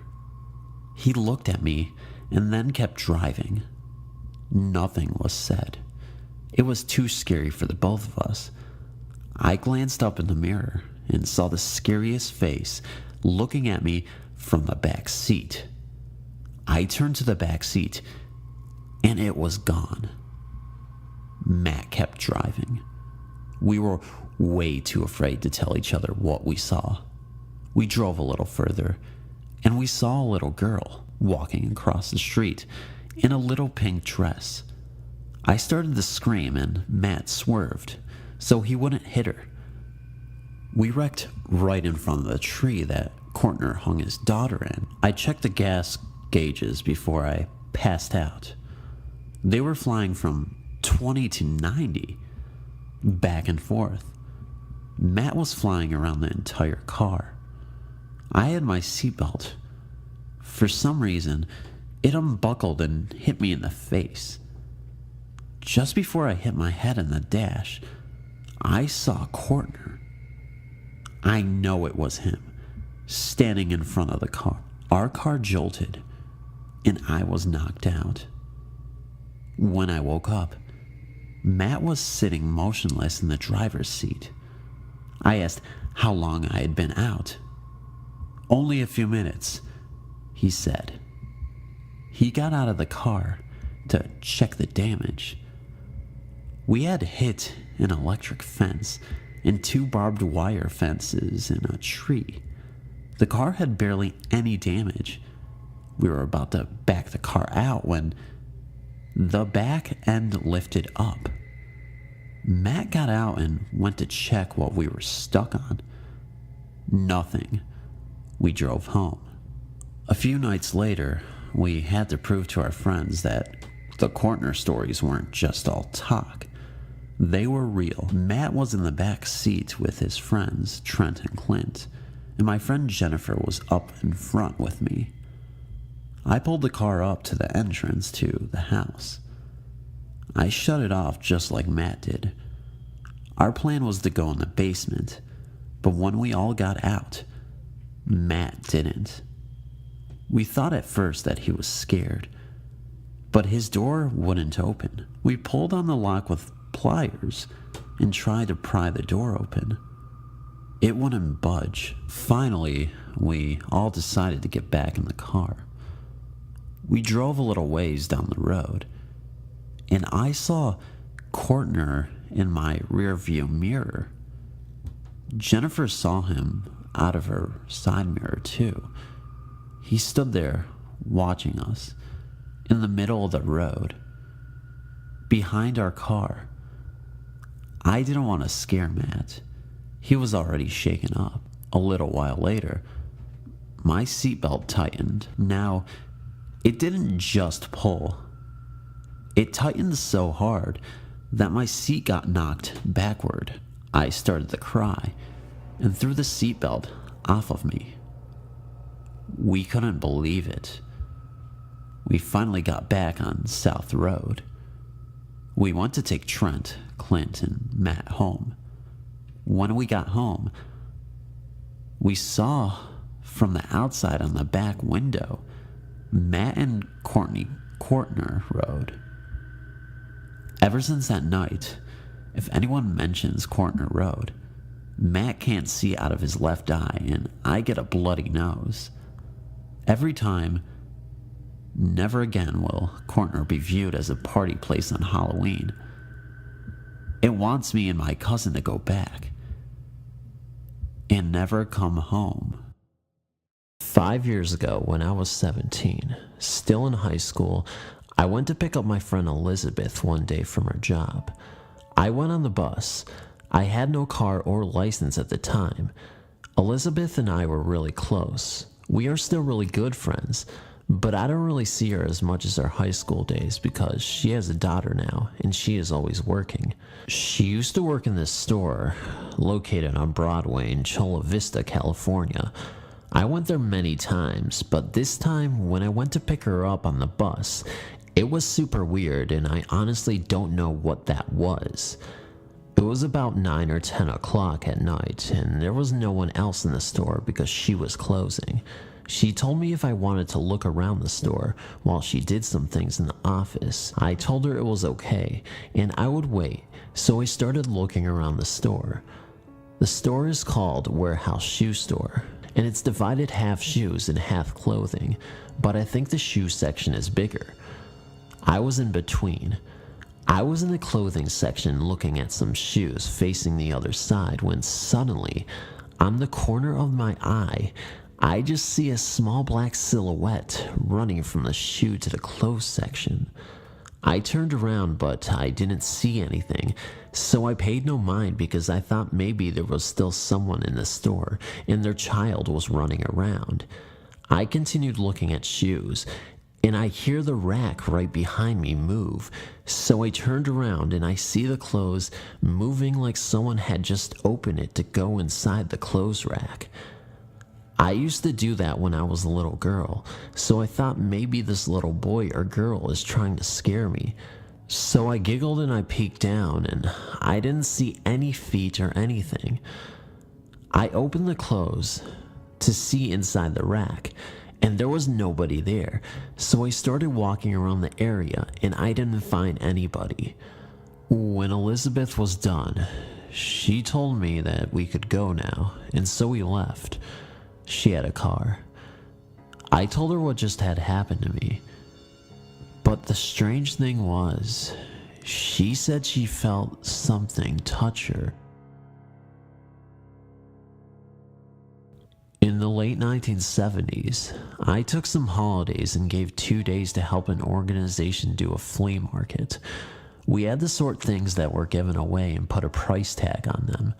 He looked at me and then kept driving. Nothing was said. It was too scary for the both of us. I glanced up in the mirror and saw the scariest face looking at me from the back seat. I turned to the back seat, and it was gone. Matt kept driving. We were way too afraid to tell each other what we saw. We drove a little further, and we saw a little girl walking across the street in a little pink dress. I started to scream, and Matt swerved so he wouldn't hit her. We wrecked right in front of the tree that Courtner hung his daughter in. I checked the gas gauges before I passed out. They were flying from 20 to 90, back and forth. Matt was flying around the entire car. I had my seatbelt. For some reason, it unbuckled and hit me in the face. Just before I hit my head in the dash, I saw Courtner. I know it was him, standing in front of the car. Our car jolted, and I was knocked out. When I woke up, Matt was sitting motionless in the driver's seat. I asked how long I had been out. "Only a few minutes," he said. He got out of the car to check the damage. We had hit an electric fence and 2 barbed wire fences and a tree. The car had barely any damage. We were about to back the car out when the back end lifted up. Matt got out and went to check what we were stuck on. Nothing. We drove home. A few nights later, we had to prove to our friends that the Courtner stories weren't just all talk. They were real. Matt was in the back seat with his friends, Trent and Clint, and my friend Jennifer was up in front with me. I pulled the car up to the entrance to the house. I shut it off just like Matt did. Our plan was to go in the basement, but when we all got out, Matt didn't. We thought at first that he was scared, but his door wouldn't open. We pulled on the lock with pliers and tried to pry the door open. It wouldn't budge. Finally, we all decided to get back in the car. We drove a little ways down the road, and I saw Courtner in my rearview mirror. Jennifer saw him out of her side mirror too. He stood there watching us in the middle of the road, behind our car. I didn't want to scare Matt. He was already shaken up. A little while later, my seatbelt tightened. Now, it didn't just pull. It tightened so hard that my seat got knocked backward. I started to cry and threw the seatbelt off of me. We couldn't believe it. We finally got back on South Road. We went to take Trent, Clint, and Matt home. When we got home, we saw from the outside on the back window Matt and Courtner Road. Ever since that night, if anyone mentions Courtner Road, Matt can't see out of his left eye and I get a bloody nose. Every time, never again will Courtner be viewed as a party place on Halloween. It wants me and my cousin to go back and never come home. 5 years ago, when I was 17, still in high school, I went to pick up my friend Elizabeth one day from her job. I went on the bus. I had no car or license at the time. Elizabeth and I were really close. We are still really good friends, but I don't really see her as much as our high school days because she has a daughter now and she is always working. She used to work in this store located on Broadway in Chula Vista, California. I went there many times, but this time when I went to pick her up on the bus, it was super weird and I honestly don't know what that was. It was about 9 or 10 o'clock at night and there was no one else in the store because she was closing. She told me if I wanted to look around the store while she did some things in the office. I told her it was okay and I would wait, so I started looking around the store. The store is called Warehouse Shoe Store, and it's divided half shoes and half clothing, but I think the shoe section is bigger. I was in between. I was in the clothing section looking at some shoes facing the other side when suddenly, on the corner of my eye, I just see a small black silhouette running from the shoe to the clothes section. I turned around, but I didn't see anything, so I paid no mind because I thought maybe there was still someone in the store and their child was running around. I continued looking at shoes, and I hear the rack right behind me move. So I turned around and I see the clothes moving like someone had just opened it to go inside the clothes rack. I used to do that when I was a little girl, so I thought maybe this little boy or girl is trying to scare me. So I giggled and I peeked down, and I didn't see any feet or anything. I opened the clothes to see inside the rack, and there was nobody there, so I started walking around the area and I didn't find anybody. When Elizabeth was done, she told me that we could go now, and so we left. She had a car. I told her what just had happened to me. But the strange thing was, she said she felt something touch her. In the late 1970s, I took some holidays and gave 2 days to help an organization do a flea market. We had to sort things that were given away and put a price tag on them.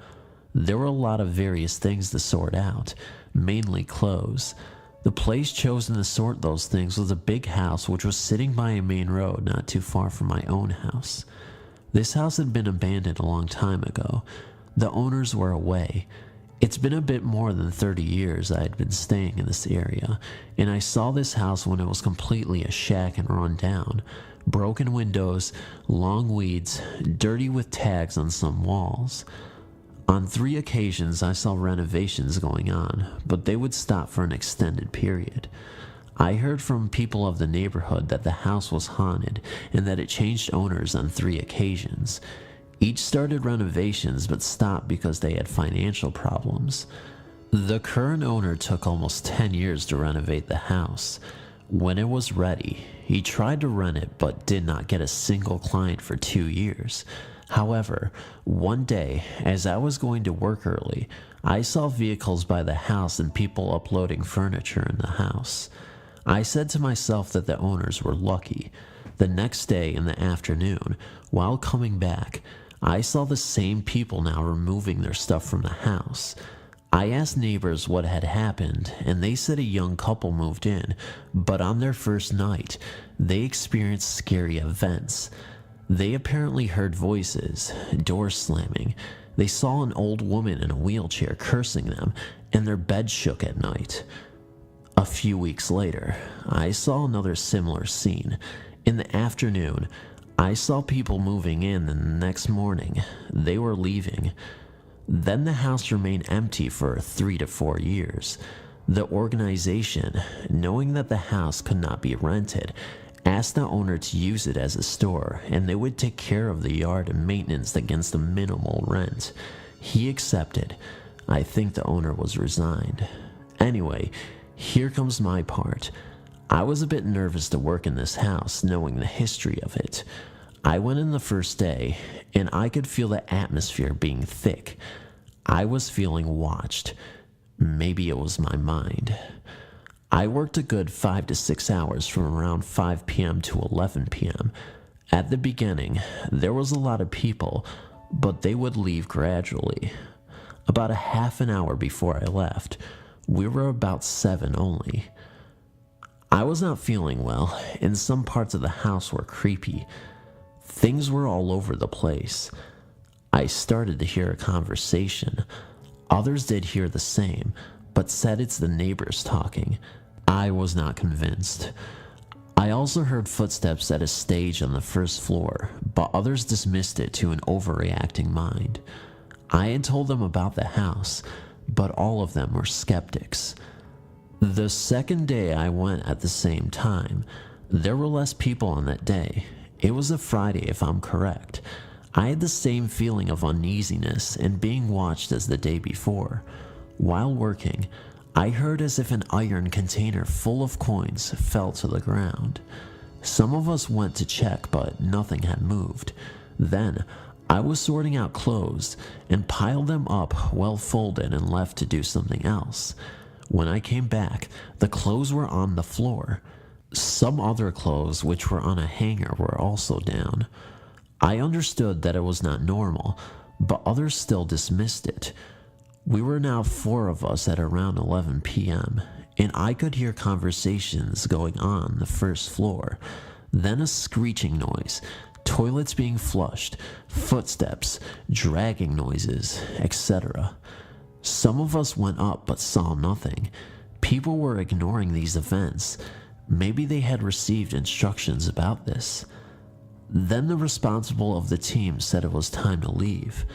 There were a lot of various things to sort out, mainly clothes. The place chosen to sort those things was a big house which was sitting by a main road not too far from my own house. This house had been abandoned a long time ago. The owners were away. It's been a bit more than 30 years I had been staying in this area, and I saw this house when it was completely a shack and run down. Broken windows, long weeds, dirty with tags on some walls. On 3 occasions I saw renovations going on, but they would stop for an extended period. I heard from people of the neighborhood that the house was haunted and that it changed owners on 3 occasions. Each started renovations but stopped because they had financial problems. The current owner took almost 10 years to renovate the house. When it was ready, he tried to rent it but did not get a single client for 2 years. However, one day, as I was going to work early, I saw vehicles by the house and people uploading furniture in the house. I said to myself that the owners were lucky. The next day in the afternoon, while coming back, I saw the same people now removing their stuff from the house. I asked neighbors what had happened, and they said a young couple moved in, but on their first night, they experienced scary events. They apparently heard voices, doors slamming. They saw an old woman in a wheelchair cursing them, and their bed shook at night. A few weeks later, I saw another similar scene. In the afternoon, I saw people moving in, and the next morning, they were leaving. Then the house remained empty for 3 to 4 years. The organization, knowing that the house could not be rented, asked the owner to use it as a store, and they would take care of the yard and maintenance against a minimal rent. He accepted. I think the owner was resigned. Anyway, here comes my part. I was a bit nervous to work in this house, knowing the history of it. I went in the first day, and I could feel the atmosphere being thick. I was feeling watched. Maybe it was my mind. I worked a good 5 to 6 hours from around 5 p.m. to 11 p.m. At the beginning, there was a lot of people, but they would leave gradually. About a half an hour before I left, we were about 7 only. I was not feeling well, and some parts of the house were creepy. Things were all over the place. I started to hear a conversation. Others did hear the same, but said it's the neighbors talking. I was not convinced. I also heard footsteps at a stage on the first floor, but others dismissed it to an overreacting mind. I had told them about the house, but all of them were skeptics. The second day I went at the same time. There were less people on that day. It was a Friday, if I'm correct. I had the same feeling of uneasiness and being watched as the day before. While working, I heard as if an iron container full of coins fell to the ground. Some of us went to check, but nothing had moved. Then, I was sorting out clothes and piled them up well folded and left to do something else. When I came back, the clothes were on the floor. Some other clothes which were on a hanger were also down. I understood that it was not normal, but others still dismissed it. We were now 4 of us at around 11 p.m., and I could hear conversations going on the first floor, then a screeching noise, toilets being flushed, footsteps, dragging noises, etc. Some of us went up but saw nothing. People were ignoring these events. Maybe they had received instructions about this. Then the responsible of the team said it was time to leave.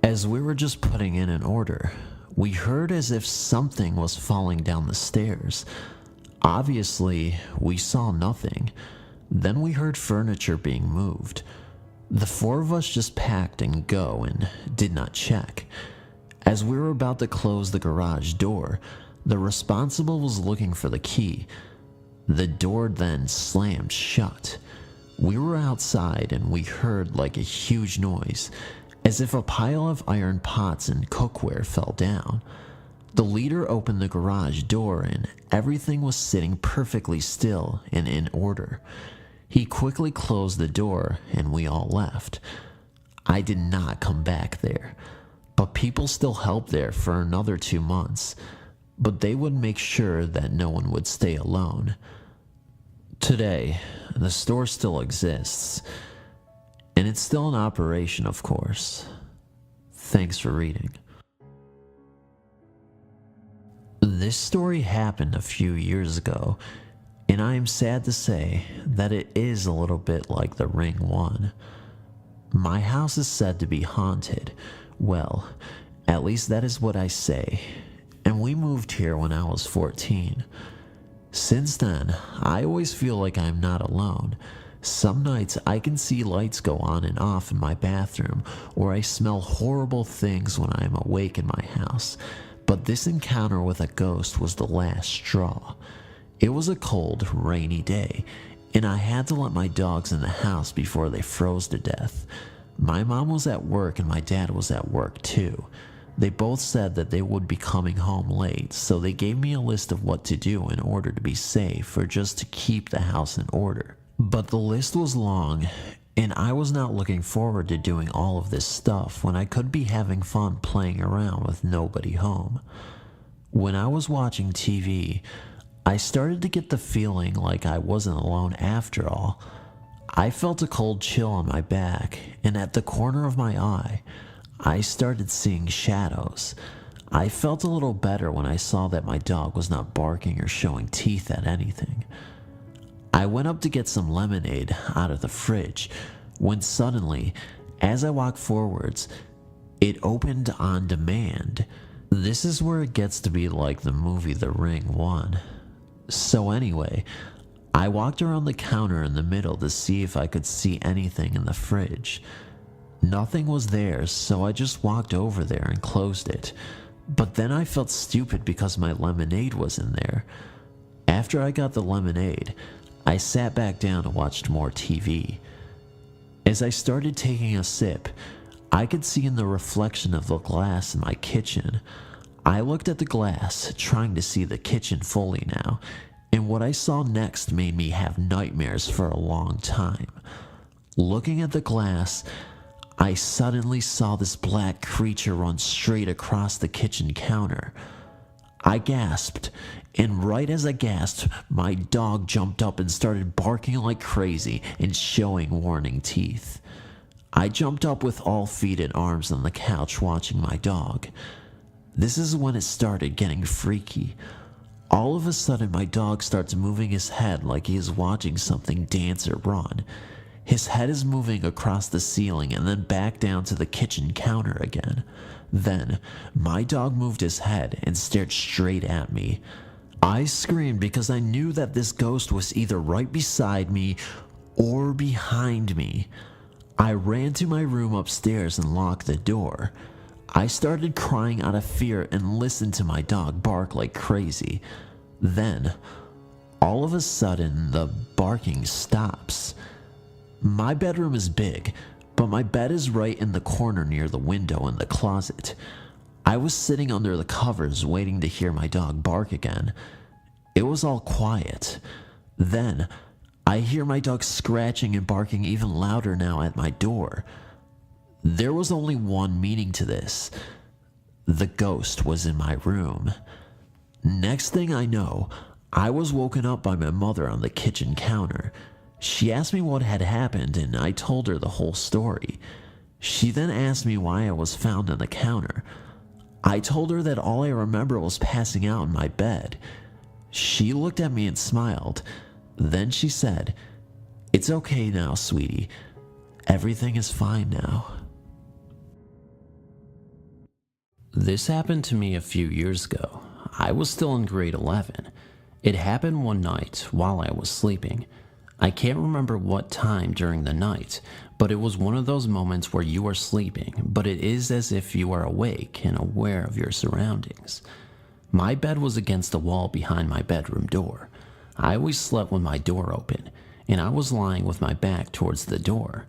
As we were just putting in an order, we heard as if something was falling down the stairs. Obviously, we saw nothing. Then we heard furniture being moved. The four of us just packed and go and did not check. As we were about to close the garage door, the responsible was looking for the key. The door then slammed shut. We were outside and we heard like a huge noise, as if a pile of iron pots and cookware fell down. The leader opened the garage door and everything was sitting perfectly still and in order. He quickly closed the door and we all left. I did not come back there, but people still helped there for another 2 months, but they would make sure that no one would stay alone. Today, the store still exists, and it's still in operation, of course. Thanks for reading. This story happened a few years ago, and I am sad to say that it is a little bit like the Ring one. My house is said to be haunted. Well, at least that is what I say, and we moved here when I was 14. Since then, I always feel like I'm not alone. Some nights I can see lights go on and off in my bathroom, or I smell horrible things when I am awake in my house. But this encounter with a ghost was the last straw. It was a cold, rainy day, and I had to let my dogs in the house before they froze to death. My mom was at work and my dad was at work too. They both said that they would be coming home late, so they gave me a list of what to do in order to be safe or just to keep the house in order. But the list was long, and I was not looking forward to doing all of this stuff when I could be having fun playing around with nobody home. When I was watching TV, I started to get the feeling like I wasn't alone after all. I felt a cold chill on my back, and at the corner of my eye, I started seeing shadows. I felt a little better when I saw that my dog was not barking or showing teeth at anything. I went up to get some lemonade out of the fridge, when suddenly, as I walked forwards, it opened on demand. This is where it gets to be like the movie The Ring 1. So anyway, I walked around the counter in the middle to see if I could see anything in the fridge. Nothing was there, so I just walked over there and closed it. But then I felt stupid because my lemonade was in there. After I got the lemonade, I sat back down and watched more TV. As I started taking a sip, I could see in the reflection of the glass in my kitchen. I looked at the glass, trying to see the kitchen fully now, and what I saw next made me have nightmares for a long time. Looking at the glass, I suddenly saw this black creature run straight across the kitchen counter. I gasped, and right as I gasped, my dog jumped up and started barking like crazy and showing warning teeth. I jumped up with all feet and arms on the couch watching my dog. This is when it started getting freaky. All of a sudden, my dog starts moving his head like he is watching something dance or run. His head is moving across the ceiling and then back down to the kitchen counter again. Then, my dog moved his head and stared straight at me. I screamed because I knew that this ghost was either right beside me or behind me. I ran to my room upstairs and locked the door. I started crying out of fear and listened to my dog bark like crazy. Then, all of a sudden, the barking stops. My bedroom is big, but my bed is right in the corner near the window in the closet. I was sitting under the covers waiting to hear my dog bark again. It was all quiet. Then, I hear my dog scratching and barking even louder now at my door. There was only one meaning to this. The ghost was in my room. Next thing I know, I was woken up by my mother on the kitchen counter. She asked me what had happened, and I told her the whole story. She then asked me why I was found on the counter. I told her that all I remember was passing out in my bed. She looked at me and smiled. Then she said, "It's okay now, sweetie. Everything is fine now." This happened to me a few years ago. I was still in grade 11. It happened one night while I was sleeping. I can't remember what time during the night, but it was one of those moments where you are sleeping, but it is as if you are awake and aware of your surroundings. My bed was against the wall behind my bedroom door. I always slept with my door open, and I was lying with my back towards the door.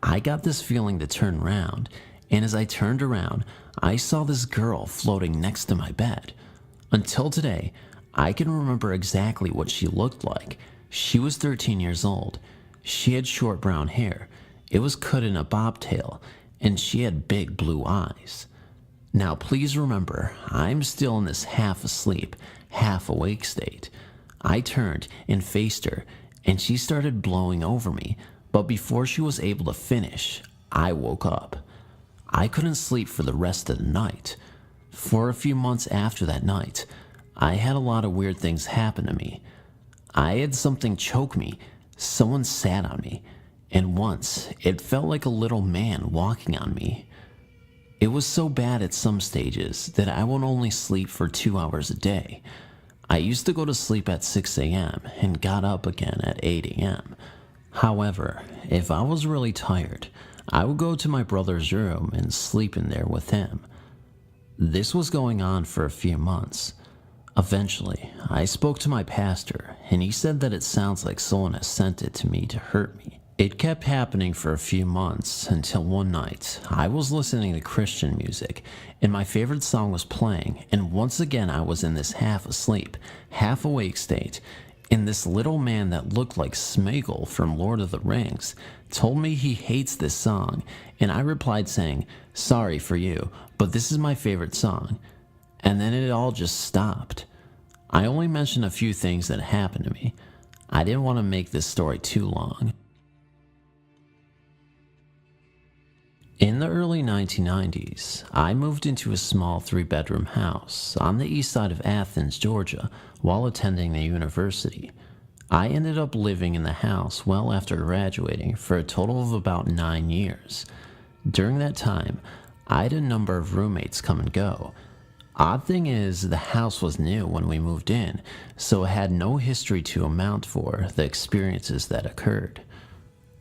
I got this feeling to turn around, and as I turned around, I saw this girl floating next to my bed. Until today, I can remember exactly what she looked like. She was 13 years old. She had short brown hair. It was cut in a bobtail, and she had big blue eyes. Now please remember, I'm still in this half asleep, half awake state. I turned and faced her, and she started blowing over me, but before she was able to finish, I woke up. I couldn't sleep for the rest of the night. For a few months after that night, I had a lot of weird things happen to me. I had something choke me, someone sat on me, and once it felt like a little man walking on me. It was so bad at some stages that I would only sleep for 2 hours a day. I used to go to sleep at 6 a.m. and got up again at 8 a.m. However, if I was really tired, I would go to my brother's room and sleep in there with him. This was going on for a few months. Eventually, I spoke to my pastor, and he said that it sounds like someone has sent it to me to hurt me. It kept happening for a few months until one night, I was listening to Christian music, and my favorite song was playing, and once again I was in this half asleep, half awake state, and this little man that looked like Smeagol from Lord of the Rings told me he hates this song, and I replied saying, "Sorry for you, but this is my favorite song." And then it all just stopped. I only mentioned a few things that happened to me. I didn't want to make this story too long. In the early 1990s, I moved into a small 3-bedroom house on the east side of Athens, Georgia, while attending the university. I ended up living in the house well after graduating for a total of about 9 years. During that time, I had a number of roommates come and go. Odd thing is, the house was new when we moved in, so it had no history to amount for the experiences that occurred.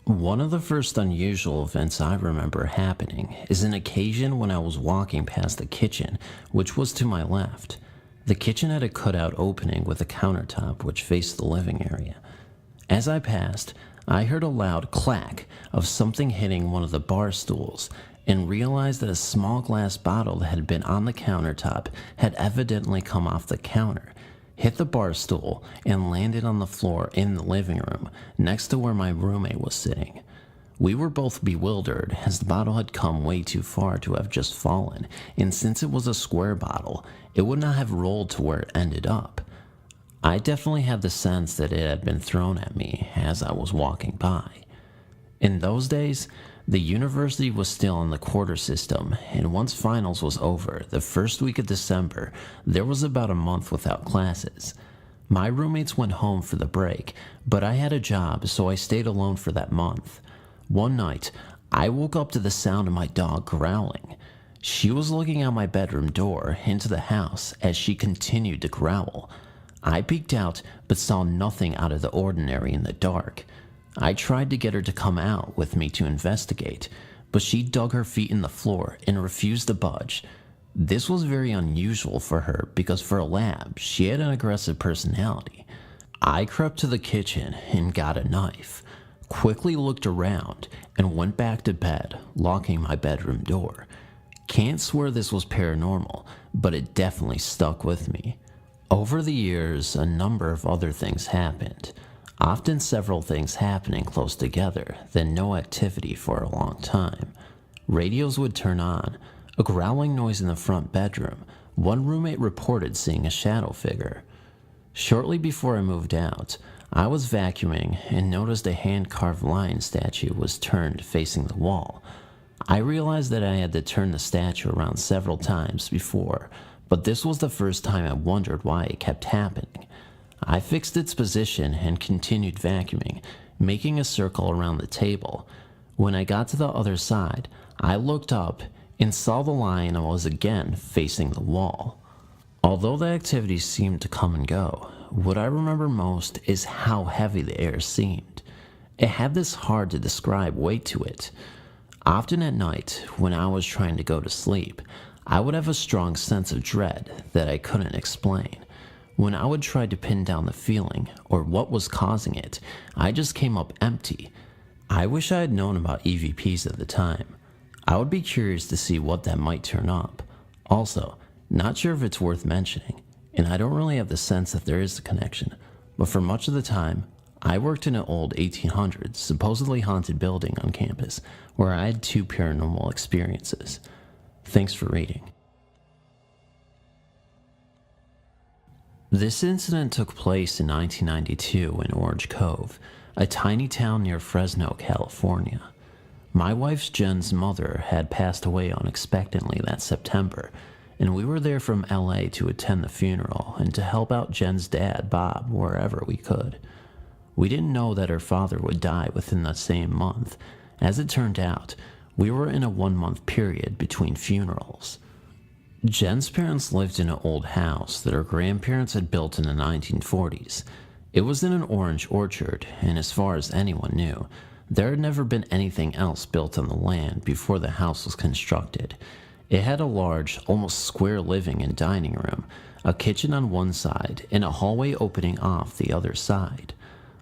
One of the first unusual events I remember happening is an occasion when I was walking past the kitchen, which was to my left. The kitchen had a cutout opening with a countertop which faced the living area. As I passed, I heard a loud clack of something hitting one of the bar stools and realized that a small glass bottle that had been on the countertop had evidently come off the counter, hit the bar stool, and landed on the floor in the living room next to where my roommate was sitting. We were both bewildered as the bottle had come way too far to have just fallen, and since it was a square bottle, it would not have rolled to where it ended up. I definitely had the sense that it had been thrown at me as I was walking by. In those days, the university was still in the quarter system, and once finals was over, the first week of December, there was about a month without classes. My roommates went home for the break, but I had a job, so I stayed alone for that month. One night, I woke up to the sound of my dog growling. She was looking out my bedroom door into the house as she continued to growl. I peeked out, but saw nothing out of the ordinary in the dark. I tried to get her to come out with me to investigate, but she dug her feet in the floor and refused to budge. This was very unusual for her because for a lab, she had an aggressive personality. I crept to the kitchen and got a knife, quickly looked around, and went back to bed, locking my bedroom door. Can't swear this was paranormal, but it definitely stuck with me. Over the years, a number of other things happened. Often several things happening close together, then no activity for a long time. Radios would turn on, a growling noise in the front bedroom, One roommate reported seeing a shadow figure. Shortly before I moved out, I was vacuuming and noticed a hand-carved lion statue was turned facing the wall. I realized that I had to turn the statue around several times before, but this was the first time I wondered why it kept happening. I fixed its position and continued vacuuming, making a circle around the table. When I got to the other side, I looked up and saw the lion was again facing the wall. Although the activity seemed to come and go, what I remember most is how heavy the air seemed. It had this hard to describe weight to it. Often at night, when I was trying to go to sleep, I would have a strong sense of dread that I couldn't explain. When I would try to pin down the feeling or what was causing it, I just came up empty. I wish I had known about EVPs at the time. I would be curious to see what that might turn up. Also, not sure if it's worth mentioning, and I don't really have the sense that there is a connection, but for much of the time, I worked in an old 1800s, supposedly haunted building on campus, where I had 2 paranormal experiences. Thanks for reading. This incident took place in 1992 in Orange Cove, a tiny town near Fresno, California. My wife's Jen's mother had passed away unexpectedly that September, and we were there from LA to attend the funeral and to help out Jen's dad, Bob, wherever we could. We didn't know that her father would die within the same month. As it turned out, we were in a 1-month period between funerals. Jen's parents lived in an old house that her grandparents had built in the 1940s. It was in an orange orchard, and as far as anyone knew, there had never been anything else built on the land before the house was constructed. It had a large, almost square living and dining room, a kitchen on one side, and a hallway opening off the other side.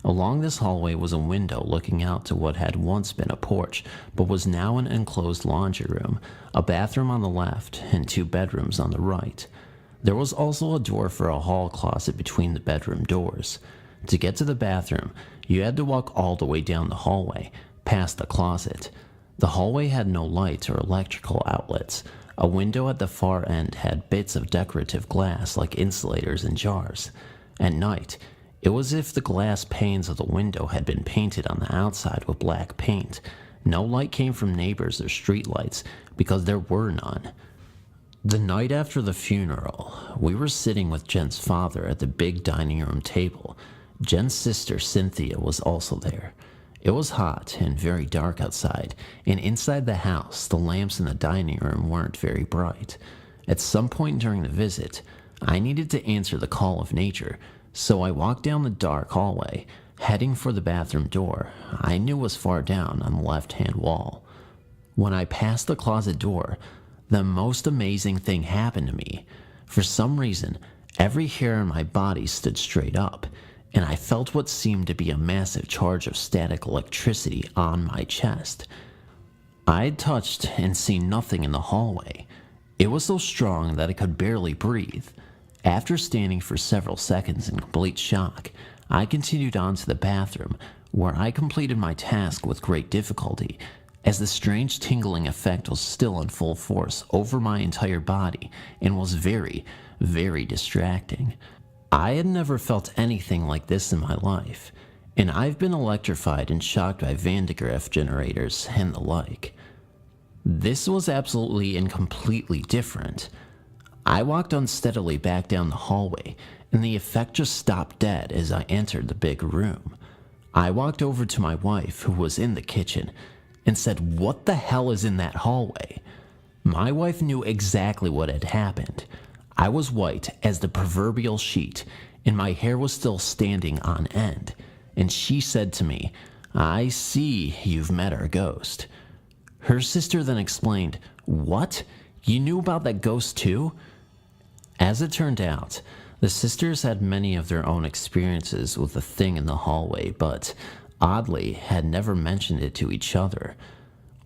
Along this hallway was a window looking out to what had once been a porch, but was now an enclosed laundry room, a bathroom on the left, and 2 bedrooms on the right. There was also a door for a hall closet between the bedroom doors. To get to the bathroom, you had to walk all the way down the hallway, past the closet. The hallway had no lights or electrical outlets. A window at the far end had bits of decorative glass like insulators and jars. At night, it was as if the glass panes of the window had been painted on the outside with black paint. No light came from neighbors or street lights because there were none. The night after the funeral, we were sitting with Jen's father at the big dining room table. Jen's sister, Cynthia, was also there. It was hot and very dark outside, and inside the house, the lamps in the dining room weren't very bright. At some point during the visit, I needed to answer the call of nature, so I walked down the dark hallway, heading for the bathroom door I knew was far down on the left-hand wall. When I passed the closet door, the most amazing thing happened to me. For some reason, every hair in my body stood straight up, and I felt what seemed to be a massive charge of static electricity on my chest. I had touched and seen nothing in the hallway. It was so strong that I could barely breathe. After standing for several seconds in complete shock, I continued on to the bathroom, where I completed my task with great difficulty, as the strange tingling effect was still in full force over my entire body and was very, very distracting. I had never felt anything like this in my life, and I've been electrified and shocked by Van de Graaff generators and the like. This was absolutely and completely different. I walked unsteadily back down the hallway, and the effect just stopped dead as I entered the big room. I walked over to my wife, who was in the kitchen, and said, "What the hell is in that hallway?" My wife knew exactly what had happened. I was white as the proverbial sheet, and my hair was still standing on end, and she said to me, "I see you've met our ghost." Her sister then explained, "What? You knew about that ghost too?" As it turned out, the sisters had many of their own experiences with the thing in the hallway, but oddly had never mentioned it to each other.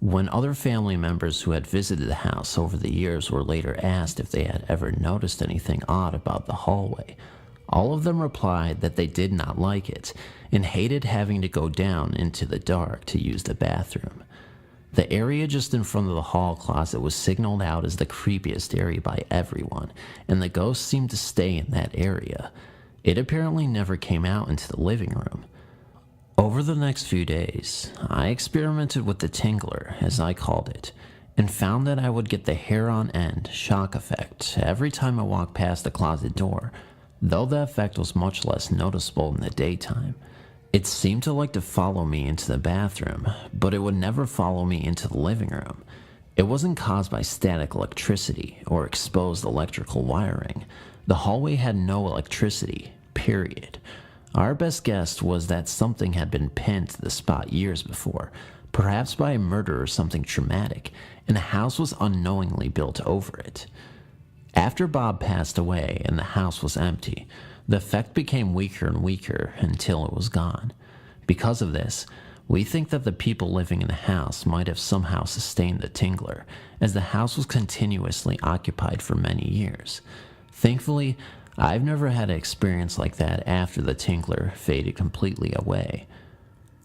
When other family members who had visited the house over the years were later asked if they had ever noticed anything odd about the hallway, all of them replied that they did not like it and hated having to go down into the dark to use the bathroom. The area just in front of the hall closet was signaled out as the creepiest area by everyone, and the ghost seemed to stay in that area. It apparently never came out into the living room. Over the next few days, I experimented with the tingler, as I called it, and found that I would get the hair on end shock effect every time I walked past the closet door, though the effect was much less noticeable in the daytime. It seemed to like to follow me into the bathroom, but it would never follow me into the living room. It wasn't caused by static electricity or exposed electrical wiring. The hallway had no electricity, period. Our best guess was that something had been pinned to the spot years before, perhaps by a murder or something traumatic, and the house was unknowingly built over it. After Bob passed away and the house was empty, the effect became weaker and weaker until it was gone. Because of this, we think that the people living in the house might have somehow sustained the tingler, as the house was continuously occupied for many years. Thankfully, I've never had an experience like that after the tingler faded completely away.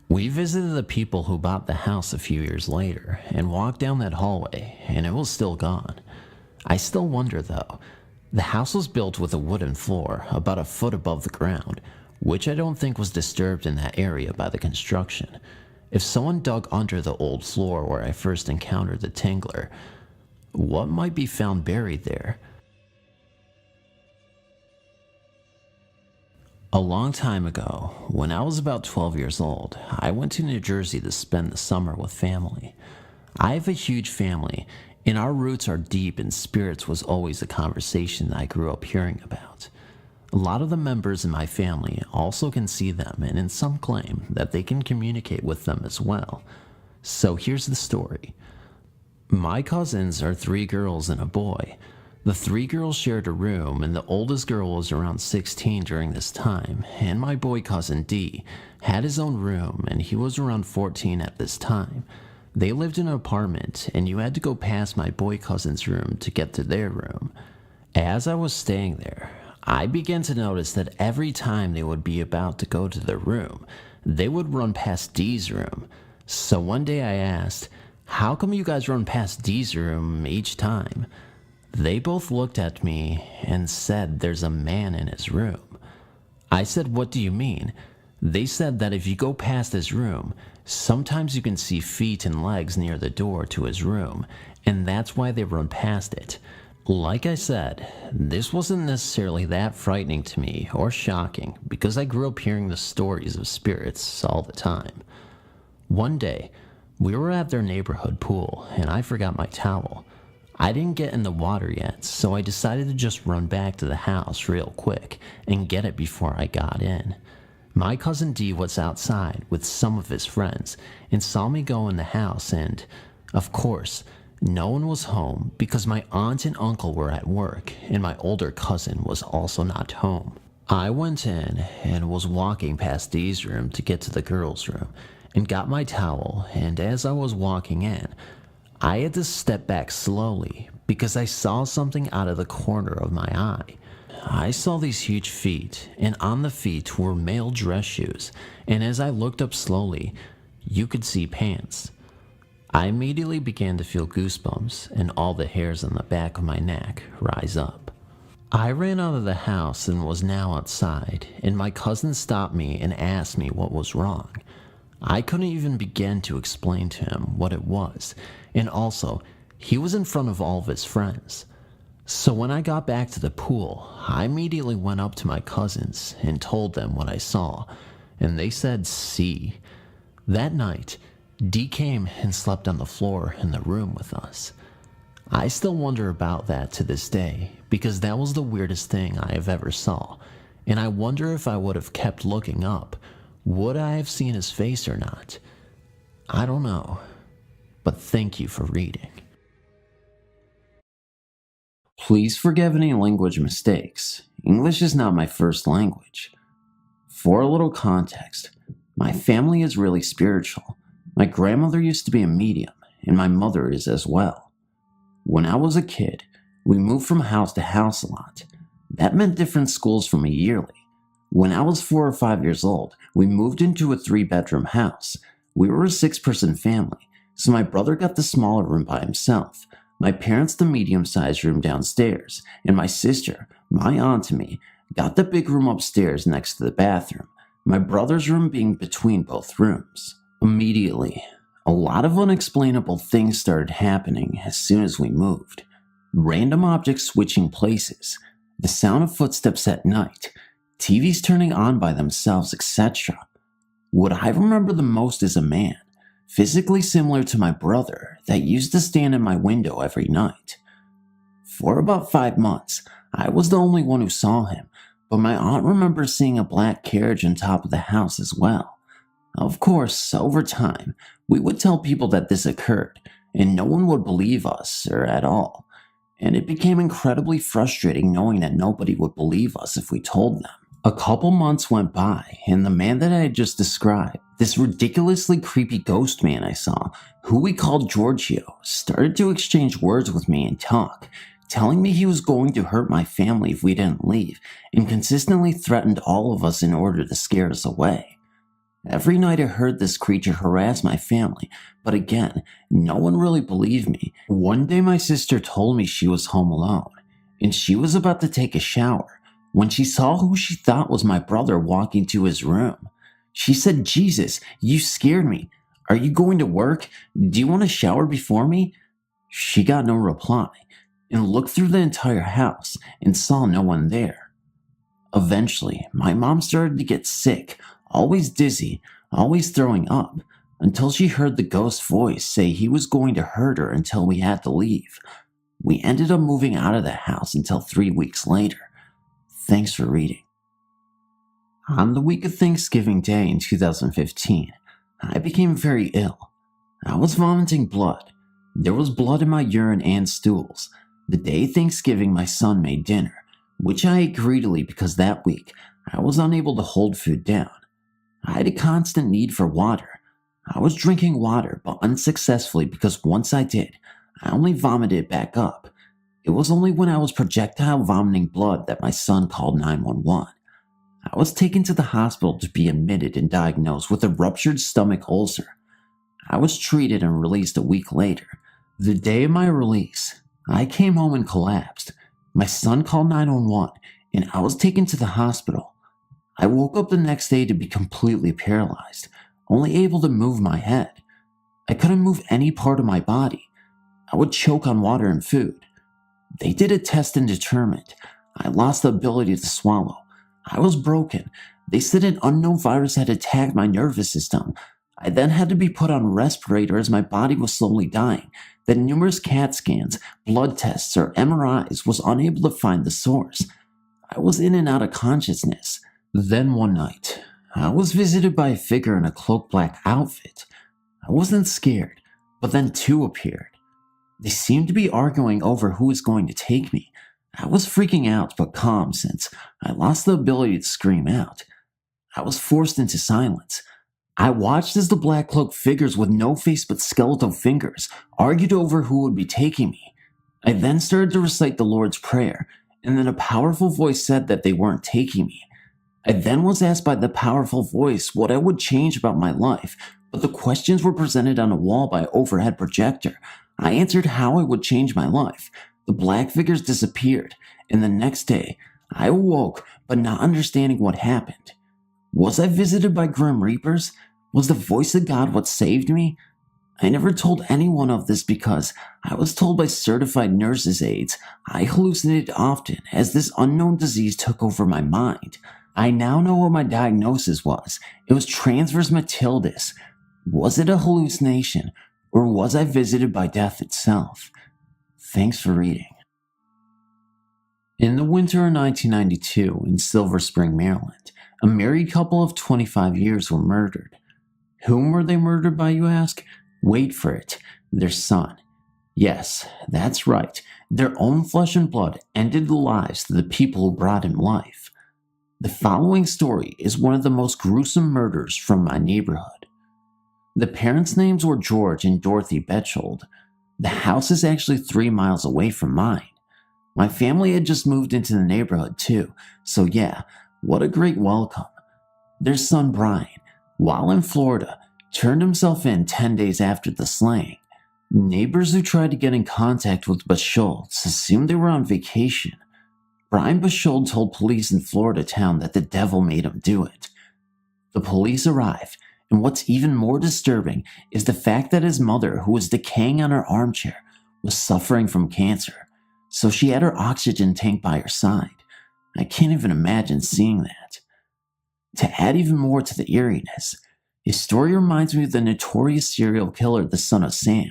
We visited the people who bought the house a few years later and walked down that hallway, and it was still gone. I still wonder though. The house was built with a wooden floor about a foot above the ground, which I don't think was disturbed in that area by the construction. If someone dug under the old floor where I first encountered the tingler, what might be found buried there? A long time ago, when I was about 12 years old, I went to New Jersey to spend the summer with family. I have a huge family, and our roots are deep, and spirits was always a conversation that I grew up hearing about. A lot of the members in my family also can see them, and some claim that they can communicate with them as well. So here's the story. My cousins are 3 girls and a boy. The 3 girls shared a room, and the oldest girl was around 16 during this time, and my boy cousin D had his own room, and he was around 14 at this time. They lived in an apartment, and you had to go past my boy cousin's room to get to their room. As I was staying there, I began to notice that every time they would be about to go to their room, they would run past D's room. So one day I asked, "How come you guys run past D's room each time?" They both looked at me and said there's a man in his room. I said, "What do you mean?" They said that if you go past his room, sometimes you can see feet and legs near the door to his room, and that's why they run past it. Like I said, this wasn't necessarily that frightening to me or shocking because I grew up hearing the stories of spirits all the time. One day, we were at their neighborhood pool, and I forgot my towel. I didn't get in the water yet, so I decided to just run back to the house real quick and get it before I got in. My cousin D was outside with some of his friends and saw me go in the house, and, of course, no one was home because my aunt and uncle were at work and my older cousin was also not home. I went in and was walking past D's room to get to the girls' room and got my towel, and as I was walking in, I had to step back slowly because I saw something out of the corner of my eye. I saw these huge feet, and on the feet were male dress shoes, and as I looked up slowly, you could see pants. I immediately began to feel goosebumps, and all the hairs on the back of my neck rise up. I ran out of the house and was now outside, and my cousin stopped me and asked me what was wrong. I couldn't even begin to explain to him what it was, and also, he was in front of all of his friends. So when I got back to the pool, I immediately went up to my cousins and told them what I saw, and they said, "See." That night, D came and slept on the floor in the room with us. I still wonder about that to this day, because that was the weirdest thing I have ever saw, and I wonder if I would have kept looking up, would I have seen his face or not? I don't know, but thank you for reading. Please forgive any language mistakes. English is not my first language. For a little context, my family is really spiritual. My grandmother used to be a medium, and my mother is as well. When I was a kid, we moved from house to house a lot. That meant different schools for me yearly. When I was 4 or 5 years old, we moved into a 3-bedroom house. We were a 6-person family, so my brother got the smaller room by himself, my parents the medium-sized room downstairs, and my sister, my aunt and me, got the big room upstairs next to the bathroom, my brother's room being between both rooms. Immediately, a lot of unexplainable things started happening as soon as we moved. Random objects switching places, the sound of footsteps at night, TVs turning on by themselves, etc. What I remember the most is a man, physically similar to my brother, that used to stand in my window every night. For about 5 months, I was the only one who saw him, but my aunt remembers seeing a black carriage on top of the house as well. Of course, over time, we would tell people that this occurred, and no one would believe us, or at all. And it became incredibly frustrating knowing that nobody would believe us if we told them. A couple months went by, and the man that I had just described, this ridiculously creepy ghost man I saw, who we called Giorgio, started to exchange words with me and talk, telling me he was going to hurt my family if we didn't leave, and consistently threatened all of us in order to scare us away. Every night I heard this creature harass my family, but again, no one really believed me. One day my sister told me she was home alone, and she was about to take a shower, when she saw who she thought was my brother walking to his room. She said, "Jesus, you scared me. Are you going to work? Do you want to shower before me?" She got no reply, and looked through the entire house and saw no one there. Eventually, my mom started to get sick, always dizzy, always throwing up, until she heard the ghost's voice say he was going to hurt her until we had to leave. We ended up moving out of the house until 3 weeks later. Thanks for reading. On the week of Thanksgiving Day in 2015, I became very ill. I was vomiting blood. There was blood in my urine and stools. The day Thanksgiving, my son made dinner, which I ate greedily because that week I was unable to hold food down. I had a constant need for water. I was drinking water, but unsuccessfully because once I did, I only vomited back up. It was only when I was projectile vomiting blood that my son called 911. I was taken to the hospital to be admitted and diagnosed with a ruptured stomach ulcer. I was treated and released a week later. The day of my release, I came home and collapsed. My son called 911, and I was taken to the hospital. I woke up the next day to be completely paralyzed, only able to move my head. I couldn't move any part of my body. I would choke on water and food. They did a test and determined I lost the ability to swallow. I was broken. They said an unknown virus had attacked my nervous system. I then had to be put on a respirator as my body was slowly dying. Then numerous CAT scans, blood tests, or MRIs was unable to find the source. I was in and out of consciousness. Then one night, I was visited by a figure in a cloak black outfit. I wasn't scared, but then two appeared. They seemed to be arguing over who was going to take me. I was freaking out but calm since I lost the ability to scream out. I was forced into silence. I watched as the black cloaked figures with no face but skeletal fingers argued over who would be taking me. I then started to recite the Lord's Prayer, and then a powerful voice said that they weren't taking me. I then was asked by the powerful voice what I would change about my life, but the questions were presented on a wall by an overhead projector. I answered how I would change my life. The black figures disappeared, and the next day, I awoke but not understanding what happened. Was I visited by Grim Reapers? Was the voice of God what saved me? I never told anyone of this because I was told by certified nurses' aides I hallucinated often as this unknown disease took over my mind. I now know what my diagnosis was. It was transverse matildis. Was it a hallucination, or was I visited by death itself? Thanks for reading. In the winter of 1992 in Silver Spring, Maryland, a married couple of 25 years were murdered. Whom were they murdered by, you ask? Wait for it, their son. Yes, that's right, their own flesh and blood ended the lives of the people who brought him life. The following story is one of the most gruesome murders from my neighborhood. The parents' names were George and Dorothy Betchold. The house is actually 3 miles away from mine. My family had just moved into the neighborhood too, so yeah, what a great welcome. Their son Brian, while in Florida, turned himself in 10 days after the slaying. Neighbors who tried to get in contact with Basholtz assumed they were on vacation. Brian Basholtz told police in Florida town that the devil made him do it. The police arrived, and what's even more disturbing is the fact that his mother, who was decaying on her armchair, was suffering from cancer, so she had her oxygen tank by her side. I can't even imagine seeing that. To add even more to the eeriness, his story reminds me of the notorious serial killer, the son of Sam.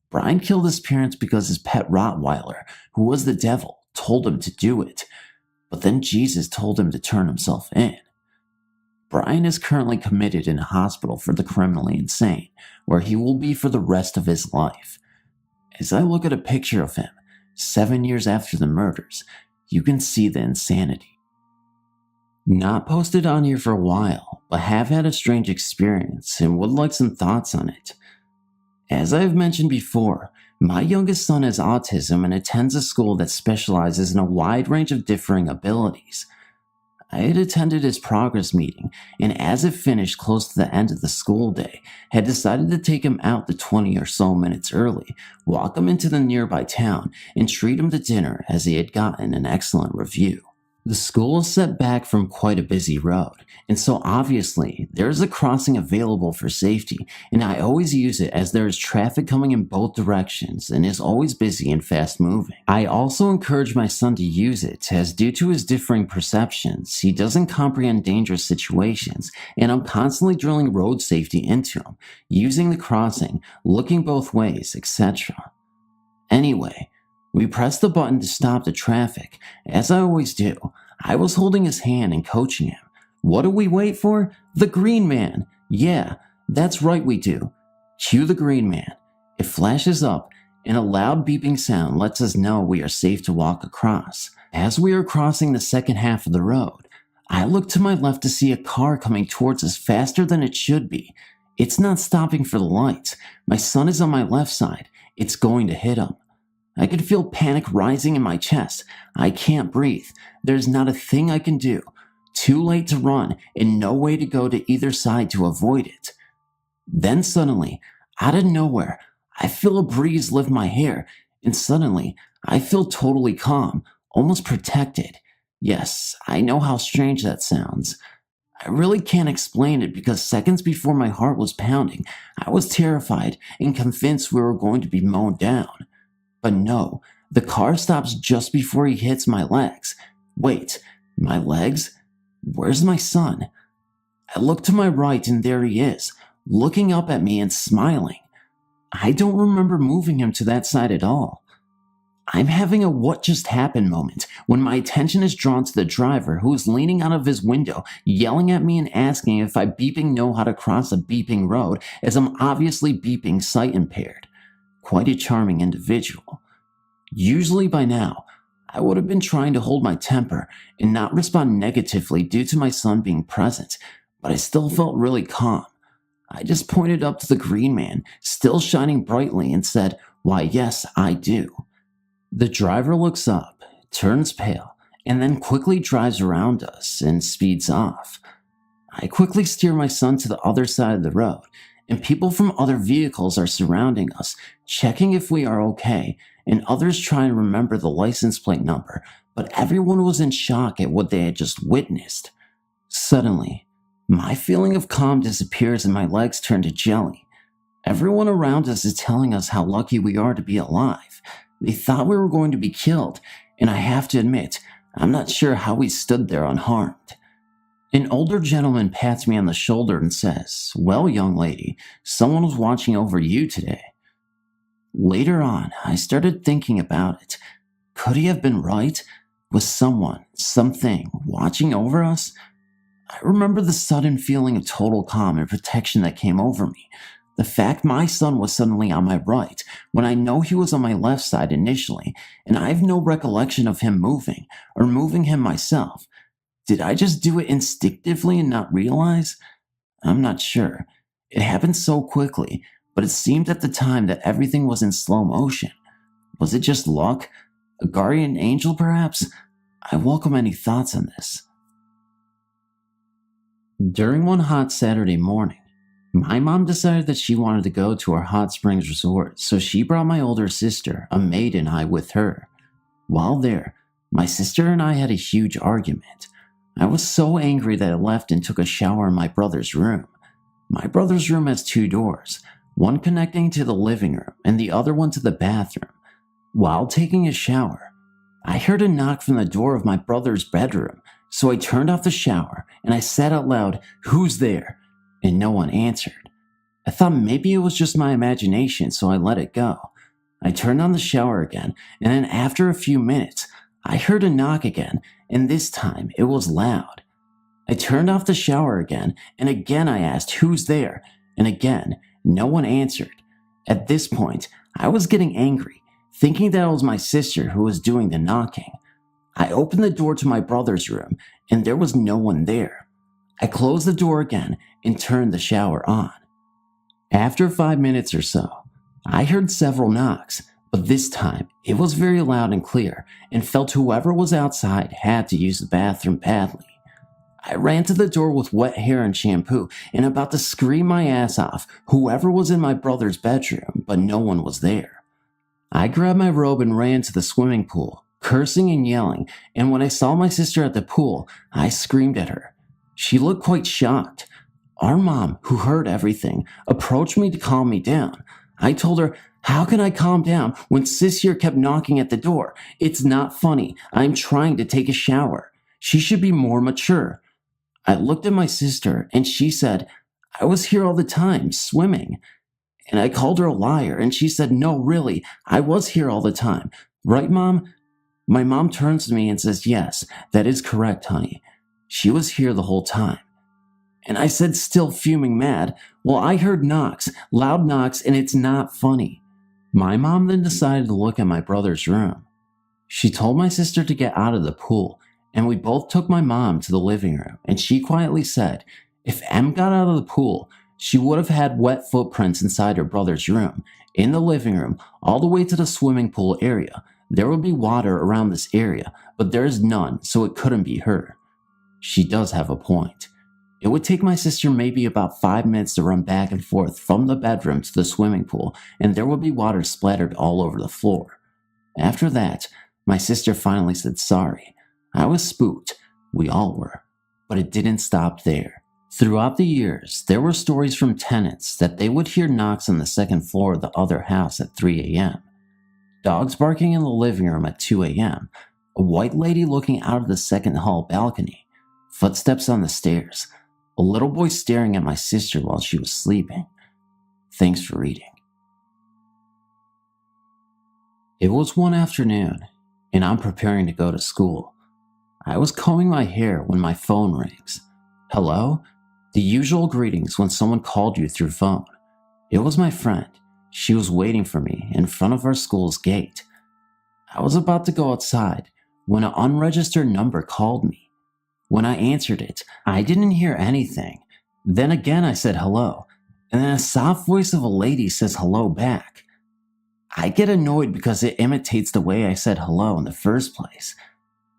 Brian killed his parents because his pet Rottweiler, who was the devil, told him to do it, but then Jesus told him to turn himself in. Brian is currently committed in a hospital for the criminally insane, where he will be for the rest of his life. As I look at a picture of him, 7 years after the murders, you can see the insanity. Not posted on here for a while, but have had a strange experience and would like some thoughts on it. As I have mentioned before, my youngest son has autism and attends a school that specializes in a wide range of differing abilities. I had attended his progress meeting, and as it finished close to the end of the school day, had decided to take him out the 20 or so minutes early, walk him into the nearby town, and treat him to dinner as he had gotten an excellent review. The school is set back from quite a busy road, and so obviously there is a crossing available for safety, and I always use it as there is traffic coming in both directions and is always busy and fast moving. I also encourage my son to use it as due to his differing perceptions, he doesn't comprehend dangerous situations, and I'm constantly drilling road safety into him, using the crossing, looking both ways, etc. Anyway, we pressed the button to stop the traffic. As I always do, I was holding his hand and coaching him. What do we wait for? The green man. Yeah, that's right we do. Cue the green man. It flashes up, and a loud beeping sound lets us know we are safe to walk across. As we are crossing the second half of the road, I look to my left to see a car coming towards us faster than it should be. It's not stopping for the lights. My son is on my left side. It's going to hit him. I can feel panic rising in my chest. I can't breathe. There's not a thing I can do. Too late to run and no way to go to either side to avoid it. Then suddenly, out of nowhere, I feel a breeze lift my hair, and suddenly I feel totally calm, almost protected. Yes, I know how strange that sounds. I really can't explain it because seconds before my heart was pounding, I was terrified and convinced we were going to be mown down. But no, the car stops just before he hits my legs. Wait, my legs? Where's my son? I look to my right and there he is, looking up at me and smiling. I don't remember moving him to that side at all. I'm having a what just happened moment when my attention is drawn to the driver who is leaning out of his window, yelling at me and asking if I beeping know how to cross a beeping road as I'm obviously beeping sight impaired. Quite a charming individual. Usually by now, I would have been trying to hold my temper and not respond negatively due to my son being present, but I still felt really calm. I just pointed up to the green man, still shining brightly, and said, "Why, yes, I do." The driver looks up, turns pale, and then quickly drives around us and speeds off. I quickly steer my son to the other side of the road, and people from other vehicles are surrounding us, checking if we are okay, and others try and remember the license plate number, but everyone was in shock at what they had just witnessed. Suddenly, my feeling of calm disappears and my legs turn to jelly. Everyone around us is telling us how lucky we are to be alive. They thought we were going to be killed, and I have to admit, I'm not sure how we stood there unharmed. An older gentleman pats me on the shoulder and says, "Well, young lady, someone was watching over you today." Later on, I started thinking about it. Could he have been right? Was someone, something, watching over us? I remember the sudden feeling of total calm and protection that came over me. The fact my son was suddenly on my right, when I know he was on my left side initially, and I have no recollection of him moving, or moving him myself. Did I just do it instinctively and not realize? I'm not sure. It happened so quickly, but it seemed at the time that everything was in slow motion. Was it just luck? A guardian angel, perhaps? I welcome any thoughts on this. During one hot Saturday morning, My mom decided that she wanted to go to our hot springs resort, so she brought my older sister, a maid, and I with her. While there, my sister and I had a huge argument. I was so angry that I left and took a shower in my brother's room. My brother's room has two doors, one connecting to the living room and the other one to the bathroom. While taking a shower, I heard a knock from the door of my brother's bedroom, so I turned off the shower and I said out loud, "Who's there?" and no one answered. I thought maybe it was just my imagination, so I let it go. I turned on the shower again, and then after a few minutes, I heard a knock again, and this time it was loud. I turned off the shower again, and again I asked, "Who's there?" and again, no one answered. At this point, I was getting angry, thinking that it was my sister who was doing the knocking. I opened the door to my brother's room, and there was no one there. I closed the door again and turned the shower on. After 5 minutes or so, I heard several knocks, but this time it was very loud and clear and felt whoever was outside had to use the bathroom badly. I ran to the door with wet hair and shampoo and about to scream my ass off whoever was in my brother's bedroom, but no one was there. I grabbed my robe and ran to the swimming pool, cursing and yelling, and when I saw my sister at the pool, I screamed at her. She looked quite shocked. Our mom, who heard everything, approached me to calm me down. I told her, "How can I calm down when sis here kept knocking at the door? It's not funny. I'm trying to take a shower. She should be more mature." I looked at my sister and she said, "I was here all the time, swimming." And I called her a liar and she said, "No, really, I was here all the time. Right, Mom?" My mom turns to me and says, "Yes, that is correct, honey. She was here the whole time." And I said, still fuming mad, "Well, I heard knocks, loud knocks, and it's not funny." My mom then decided to look at my brother's room. She told my sister to get out of the pool, and we both took my mom to the living room, and she quietly said, if Em got out of the pool, she would have had wet footprints inside her brother's room, in the living room, all the way to the swimming pool area. There would be water around this area, but there is none, so it couldn't be her. She does have a point. It would take my sister maybe about 5 minutes to run back and forth from the bedroom to the swimming pool, and there would be water splattered all over the floor. After that, my sister finally said sorry. I was spooked. We all were. But it didn't stop there. Throughout the years, there were stories from tenants that they would hear knocks on the second floor of the other house at 3 a.m., dogs barking in the living room at 2 a.m., a white lady looking out of the second hall balcony, footsteps on the stairs, a little boy staring at my sister while she was sleeping. Thanks for reading. It was one afternoon, and I'm preparing to go to school. I was combing my hair when my phone rings. Hello? The usual greetings when someone called you through phone. It was my friend. She was waiting for me in front of our school's gate. I was about to go outside when an unregistered number called me. When I answered it, I didn't hear anything. Then again I said hello, and then a soft voice of a lady says hello back. I get annoyed because it imitates the way I said hello in the first place.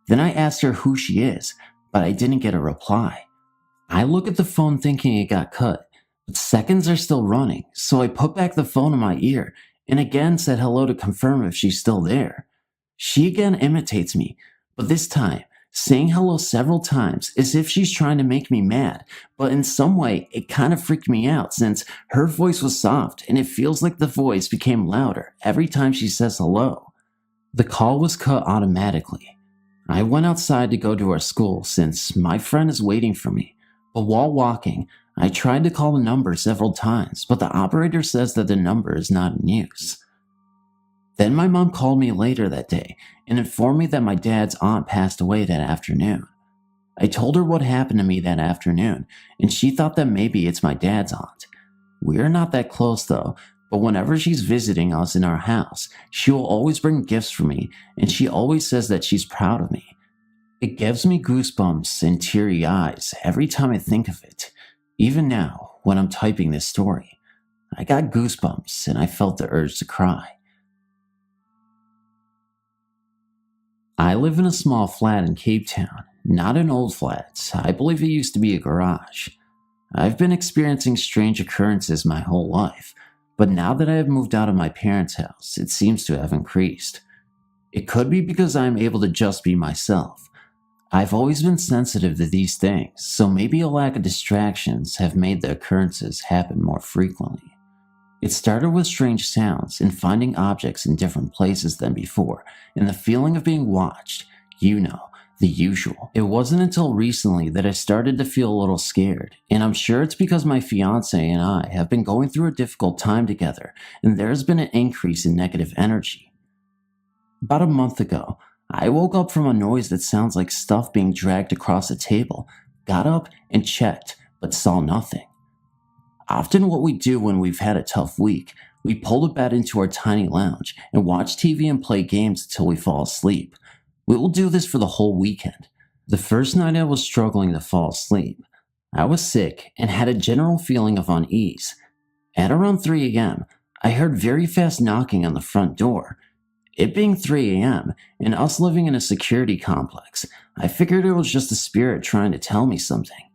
Then I asked her who she is, but I didn't get a reply. I look at the phone thinking it got cut, but seconds are still running, so I put back the phone in my ear and again said hello to confirm if she's still there. She again imitates me, but this time, saying hello several times as if she's trying to make me mad, but in some way it kind of freaked me out since her voice was soft and it feels like the voice became louder every time she says hello. The call was cut automatically. I went outside to go to our school since my friend is waiting for me, but while walking, I tried to call the number several times, but the operator says that the number is not in use. Then my mom called me later that day and informed me that my dad's aunt passed away that afternoon. I told her what happened to me that afternoon, and she thought that maybe it's my dad's aunt. We're not that close though, but whenever she's visiting us in our house, she will always bring gifts for me, and she always says that she's proud of me. It gives me goosebumps and teary eyes every time I think of it. Even now, when I'm typing this story, I got goosebumps and I felt the urge to cry. I live in a small flat in Cape Town, not an old flat. I believe it used to be a garage. I've been experiencing strange occurrences my whole life, but now that I have moved out of my parents' house, it seems to have increased. It could be because I am able to just be myself. I've always been sensitive to these things, so maybe a lack of distractions have made the occurrences happen more frequently. It started with strange sounds and finding objects in different places than before, and the feeling of being watched, the usual. It wasn't until recently that I started to feel a little scared, and I'm sure it's because my fiance and I have been going through a difficult time together, and there has been an increase in negative energy. About a month ago, I woke up from a noise that sounds like stuff being dragged across a table, got up and checked, but saw nothing. Often what we do when we've had a tough week, we pull the bed into our tiny lounge and watch TV and play games until we fall asleep. We will do this for the whole weekend. The first night I was struggling to fall asleep. I was sick and had a general feeling of unease. At around 3 a.m., I heard very fast knocking on the front door. It being 3 a.m. and us living in a security complex, I figured it was just a spirit trying to tell me something.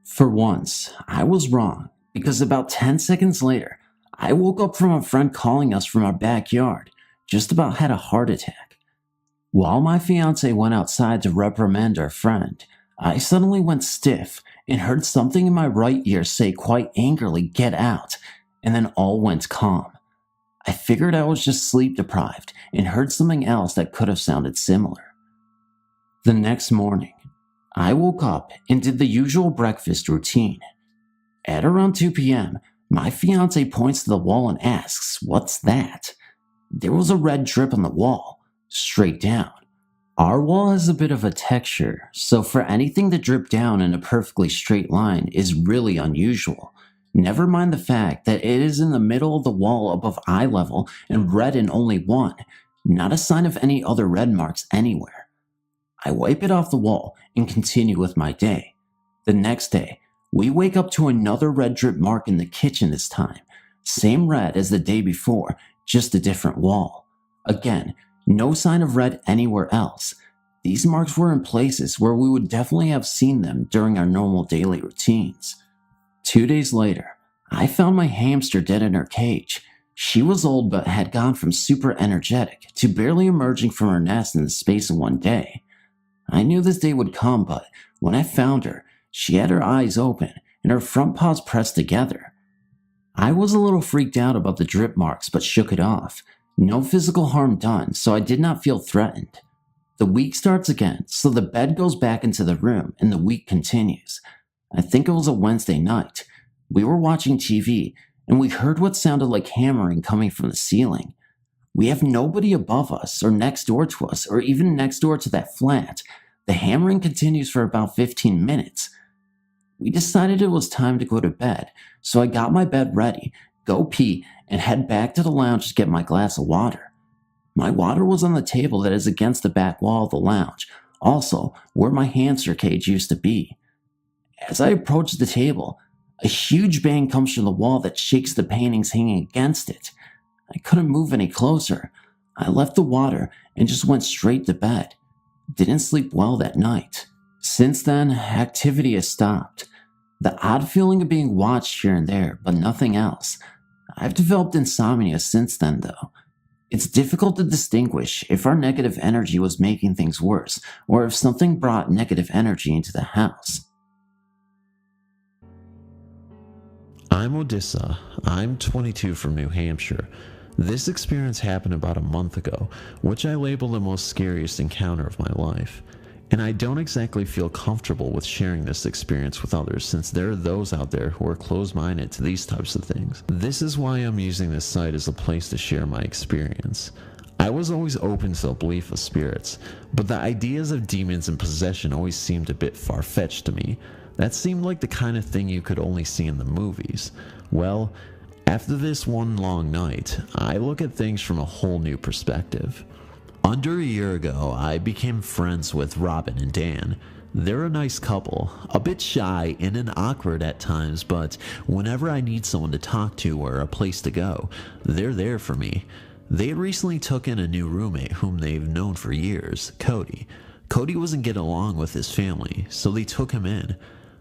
For once, I was wrong, because about 10 seconds later, I woke up from a friend calling us from our backyard, just about had a heart attack. While my fiance went outside to reprimand our friend, I suddenly went stiff and heard something in my right ear say quite angrily, "Get out," and then all went calm. I figured I was just sleep deprived and heard something else that could have sounded similar. The next morning, I woke up and did the usual breakfast routine. At around 2 p.m., my fiance points to the wall and asks, "What's that?" There was a red drip on the wall, straight down. Our wall has a bit of a texture, so for anything to drip down in a perfectly straight line is really unusual. Never mind the fact that it is in the middle of the wall above eye level and red in only one, not a sign of any other red marks anywhere. I wipe it off the wall and continue with my day. The next day, we wake up to another red drip mark in the kitchen this time. Same red as the day before, just a different wall. Again, no sign of red anywhere else. These marks were in places where we would definitely have seen them during our normal daily routines. 2 days later, I found my hamster dead in her cage. She was old but had gone from super energetic to barely emerging from her nest in the space of one day. I knew this day would come, but when I found her, she had her eyes open and her front paws pressed together. I was a little freaked out about the drip marks but shook it off. No physical harm done, so I did not feel threatened. The week starts again, so the bed goes back into the room and the week continues. I think it was a Wednesday night. We were watching TV, and we heard what sounded like hammering coming from the ceiling. We have nobody above us, or next door to us, or even next door to that flat. The hammering continues for about 15 minutes. We decided it was time to go to bed, so I got my bed ready, go pee, and head back to the lounge to get my glass of water. My water was on the table that is against the back wall of the lounge, also where my hamster cage used to be. As I approach the table, a huge bang comes from the wall that shakes the paintings hanging against it. I couldn't move any closer. I left the water and just went straight to bed. Didn't sleep well that night. Since then, activity has stopped. The odd feeling of being watched here and there, but nothing else. I've developed insomnia since then, though. It's difficult to distinguish if our negative energy was making things worse, or if something brought negative energy into the house. I'm Odessa. I'm 22 from New Hampshire. This experience happened about a month ago, which I label the most scariest encounter of my life. And I don't exactly feel comfortable with sharing this experience with others, since there are those out there who are closed-minded to these types of things. This is why I'm using this site as a place to share my experience. I was always open to the belief of spirits, but the ideas of demons and possession always seemed a bit far-fetched to me. That seemed like the kind of thing you could only see in the movies. Well, after this one long night, I look at things from a whole new perspective. Under a year ago, I became friends with Robin and Dan. They're a nice couple, a bit shy and awkward at times, but whenever I need someone to talk to or a place to go, they're there for me. They recently took in a new roommate whom they've known for years, Cody. Cody wasn't getting along with his family, so they took him in.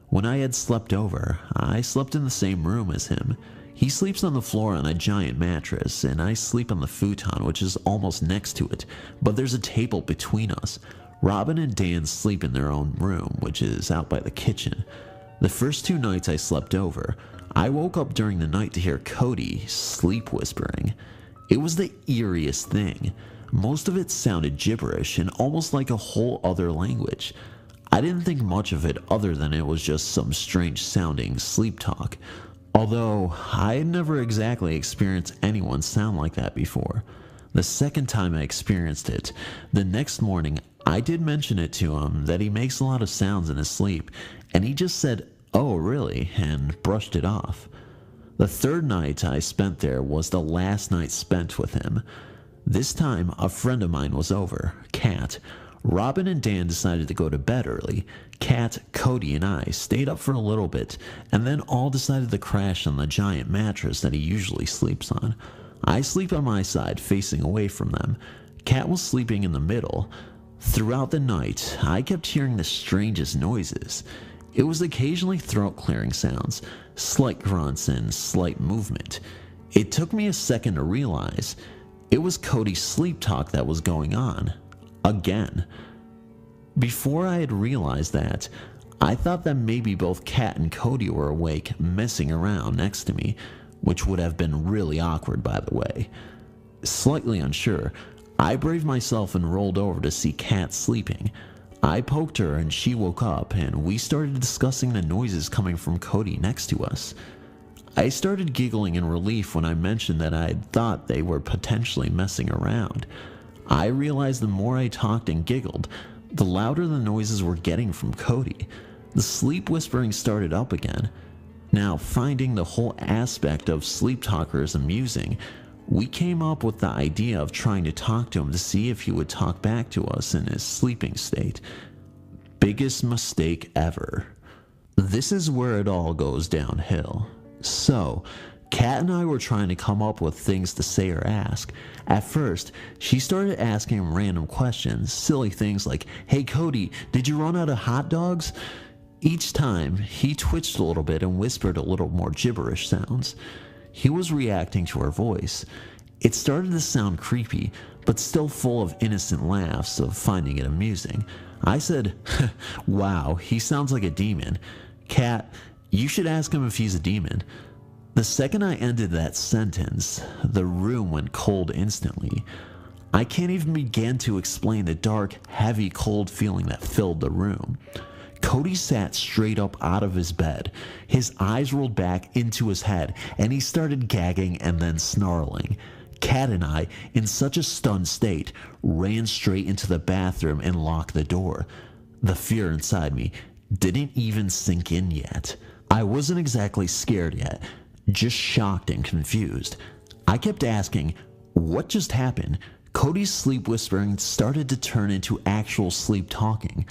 When I had slept over, I slept in the same room as him. He sleeps on the floor on a giant mattress, and I sleep on the futon, which is almost next to it, but there's a table between us. Robin and Dan sleep in their own room, which is out by the kitchen. The first 2 nights I slept over, I woke up during the night to hear Cody sleep whispering. It was the eeriest thing. Most of it sounded gibberish and almost like a whole other language. I didn't think much of it other than it was just some strange sounding sleep talk, although I had never exactly experienced anyone sound like that before. The second time I experienced it, the next morning, I did mention it to him that he makes a lot of sounds in his sleep, and he just said, "Oh, really?" and brushed it off. The third night I spent there was the last night spent with him. This time, a friend of mine was over, Kat. Robin and Dan decided to go to bed early. Kat, Cody, and I stayed up for a little bit, and then all decided to crash on the giant mattress that he usually sleeps on. I sleep on my side, facing away from them. Kat was sleeping in the middle. Throughout the night, I kept hearing the strangest noises. It was occasionally throat-clearing sounds, slight grunts, and slight movement. It took me a second to realize it was Cody's sleep talk that was going on. Again. Before I had realized that, I thought that maybe both Kat and Cody were awake, messing around next to me, which would have been really awkward, by the way. Slightly unsure, I braved myself and rolled over to see Kat sleeping. I poked her and she woke up, and we started discussing the noises coming from Cody next to us. I started giggling in relief when I mentioned that I thought they were potentially messing around. I realized the more I talked and giggled, the louder the noises were getting from Cody. The sleep whispering started up again. Now, finding the whole aspect of sleep talkers amusing, we came up with the idea of trying to talk to him to see if he would talk back to us in his sleeping state. Biggest mistake ever. This is where it all goes downhill. So, Kat and I were trying to come up with things to say or ask. At first, she started asking him random questions, silly things like, "Hey Cody, did you run out of hot dogs?" Each time, he twitched a little bit and whispered a little more gibberish sounds. He was reacting to her voice. It started to sound creepy, but still full of innocent laughs of finding it amusing. I said, "Wow, he sounds like a demon. Kat, you should ask him if he's a demon." The second I ended that sentence, the room went cold instantly. I can't even begin to explain the dark, heavy, cold feeling that filled the room. Cody sat straight up out of his bed. His eyes rolled back into his head, and he started gagging and then snarling. Kat and I, in such a stunned state, ran straight into the bathroom and locked the door. The fear inside me didn't even sink in yet. I wasn't exactly scared yet, just shocked and confused. I kept asking, what just happened? Cody's sleep whispering started to turn into actual sleep talking.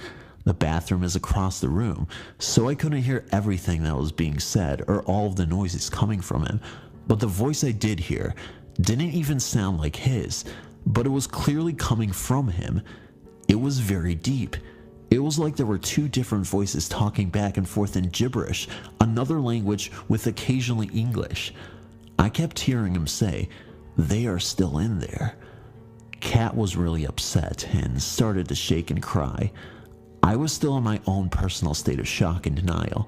The bathroom is across the room, so I couldn't hear everything that was being said or all of the noises coming from him, but the voice I did hear didn't even sound like his, but it was clearly coming from him. It was very deep. It was like there were 2 different voices talking back and forth in gibberish, another language with occasionally English. I kept hearing him say, "They are still in there." Kat was really upset and started to shake and cry. I was still in my own personal state of shock and denial.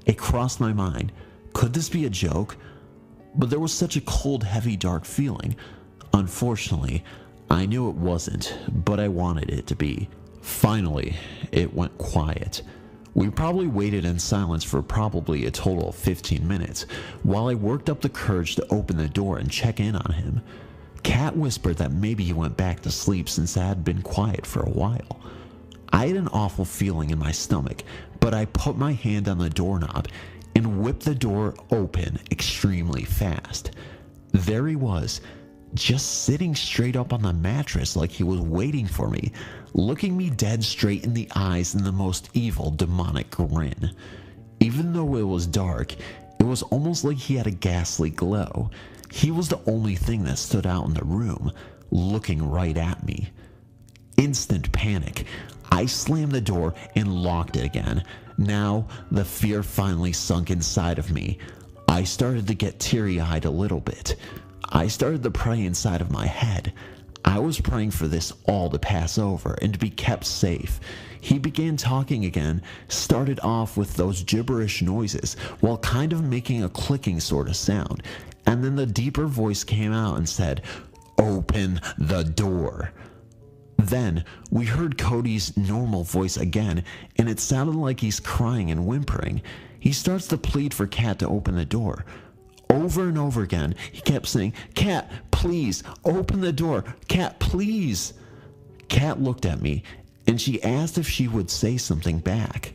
It crossed my mind, could this be a joke? But there was such a cold, heavy, dark feeling. Unfortunately, I knew it wasn't, but I wanted it to be. Finally, it went quiet. We probably waited in silence for probably a total of 15 minutes, while I worked up the courage to open the door and check in on him. Kat whispered that maybe he went back to sleep since I had been quiet for a while. I had an awful feeling in my stomach, but I put my hand on the doorknob and whipped the door open extremely fast. There he was, just sitting straight up on the mattress like he was waiting for me, looking me dead straight in the eyes in the most evil, demonic grin. Even though it was dark, it was almost like he had a ghastly glow. He was the only thing that stood out in the room, looking right at me. Instant panic. I slammed the door and locked it again. Now, the fear finally sunk inside of me. I started to get teary-eyed a little bit. I started to pray inside of my head. I was praying for this all to pass over and to be kept safe. He began talking again, started off with those gibberish noises while kind of making a clicking sort of sound, and then the deeper voice came out and said, "Open the door." Then we heard Cody's normal voice again, and it sounded like he's crying and whimpering. He starts to plead for Kat to open the door. Over and over again, he kept saying, "Kat, please, open the door. Kat, please." Kat looked at me, and she asked if she would say something back.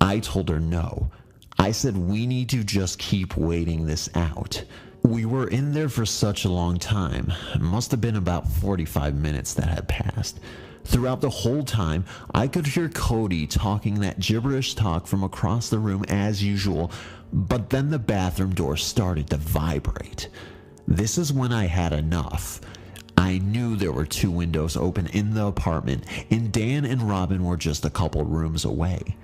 I told her no. I said we need to just keep waiting this out. We were in there for such a long time. It must have been about 45 minutes that had passed. Throughout the whole time, I could hear Cody talking that gibberish talk from across the room as usual, but then the bathroom door started to vibrate. This is when I had enough. I knew there were 2 windows open in the apartment, and Dan and Robin were just a couple rooms away.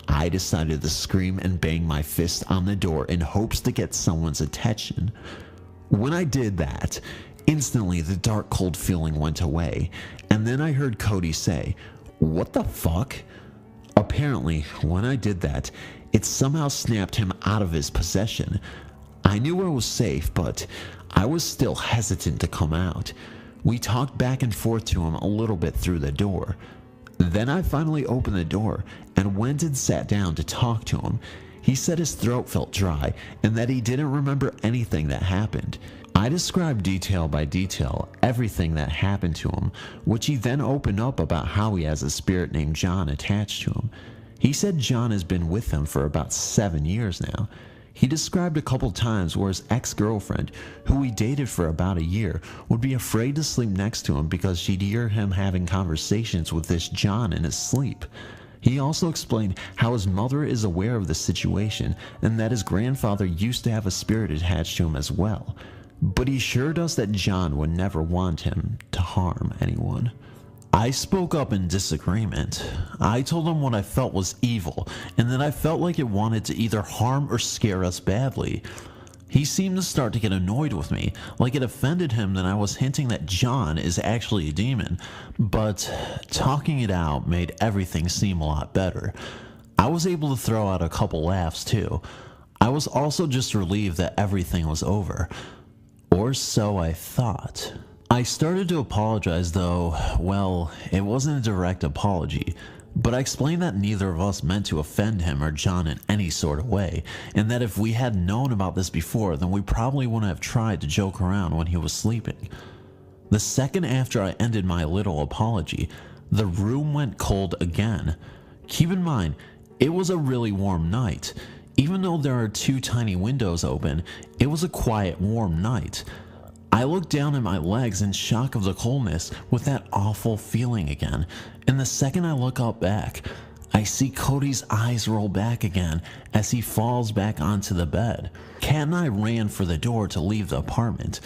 I decided to scream and bang my fist on the door in hopes to get someone's attention. When I did that, instantly the dark cold feeling went away, and then I heard Cody say, "What the fuck?" Apparently, when I did that, it somehow snapped him out of his possession. I knew I was safe, but I was still hesitant to come out. We talked back and forth to him a little bit through the door. Then I finally opened the door and went and sat down to talk to him. He said his throat felt dry and that he didn't remember anything that happened. I described detail by detail everything that happened to him, which he then opened up about how he has a spirit named John attached to him. He said John has been with him for about 7 years now. He described a couple times where his ex-girlfriend, who he dated for about a year, would be afraid to sleep next to him because she'd hear him having conversations with this John in his sleep. He also explained how his mother is aware of the situation and that his grandfather used to have a spirit attached to him as well. But he assured us that John would never want him to harm anyone. I spoke up in disagreement. I told him what I felt was evil, and that I felt like it wanted to either harm or scare us badly. He seemed to start to get annoyed with me, like it offended him that I was hinting that John is actually a demon, but talking it out made everything seem a lot better. I was able to throw out a couple laughs too. I was also just relieved that everything was over. Or so I thought. I started to apologize though. Well, it wasn't a direct apology, but I explained that neither of us meant to offend him or John in any sort of way, and that if we had known about this before, then we probably wouldn't have tried to joke around when he was sleeping. The second after I ended my little apology, the room went cold again. Keep in mind, it was a really warm night. Even though there are 2 tiny windows open, it was a quiet, warm night. I looked down at my legs in shock of the coldness with that awful feeling again, and the second I look up back, I see Cody's eyes roll back again as he falls back onto the bed. Kat and I ran for the door to leave the apartment.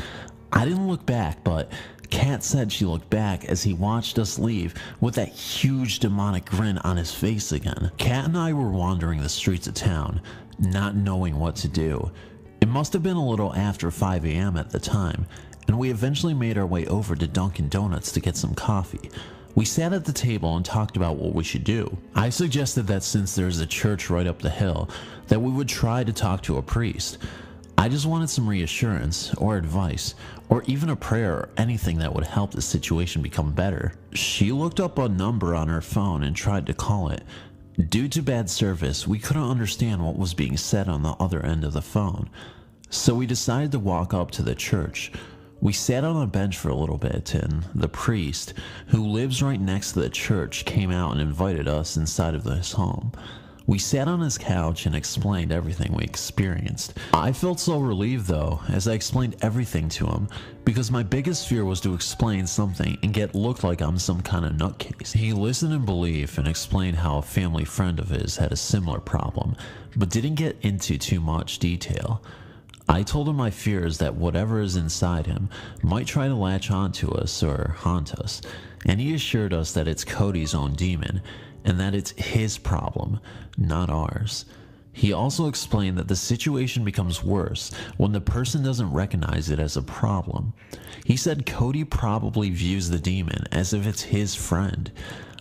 I didn't look back, but Kat said she looked back as he watched us leave with that huge demonic grin on his face again. Kat and I were wandering the streets of town, not knowing what to do. It must have been a little after 5 a.m. at the time, and we eventually made our way over to Dunkin' Donuts to get some coffee. We sat at the table and talked about what we should do. I suggested that since there's a church right up the hill, that we would try to talk to a priest. I just wanted some reassurance, or advice, or even a prayer or anything that would help the situation become better. She looked up a number on her phone and tried to call it. Due to bad service, we couldn't understand what was being said on the other end of the phone, so we decided to walk up to the church. We sat on a bench for a little bit, and the priest, who lives right next to the church, came out and invited us inside of his home. We sat on his couch and explained everything we experienced. I felt so relieved though, as I explained everything to him, because my biggest fear was to explain something and get looked like I'm some kind of nutcase. He listened in belief and explained how a family friend of his had a similar problem, but didn't get into too much detail. I told him my fears that whatever is inside him might try to latch onto us or haunt us, and he assured us that it's Cody's own demon, and that it's his problem, not ours. He also explained that the situation becomes worse when the person doesn't recognize it as a problem. He said Cody probably views the demon as if it's his friend.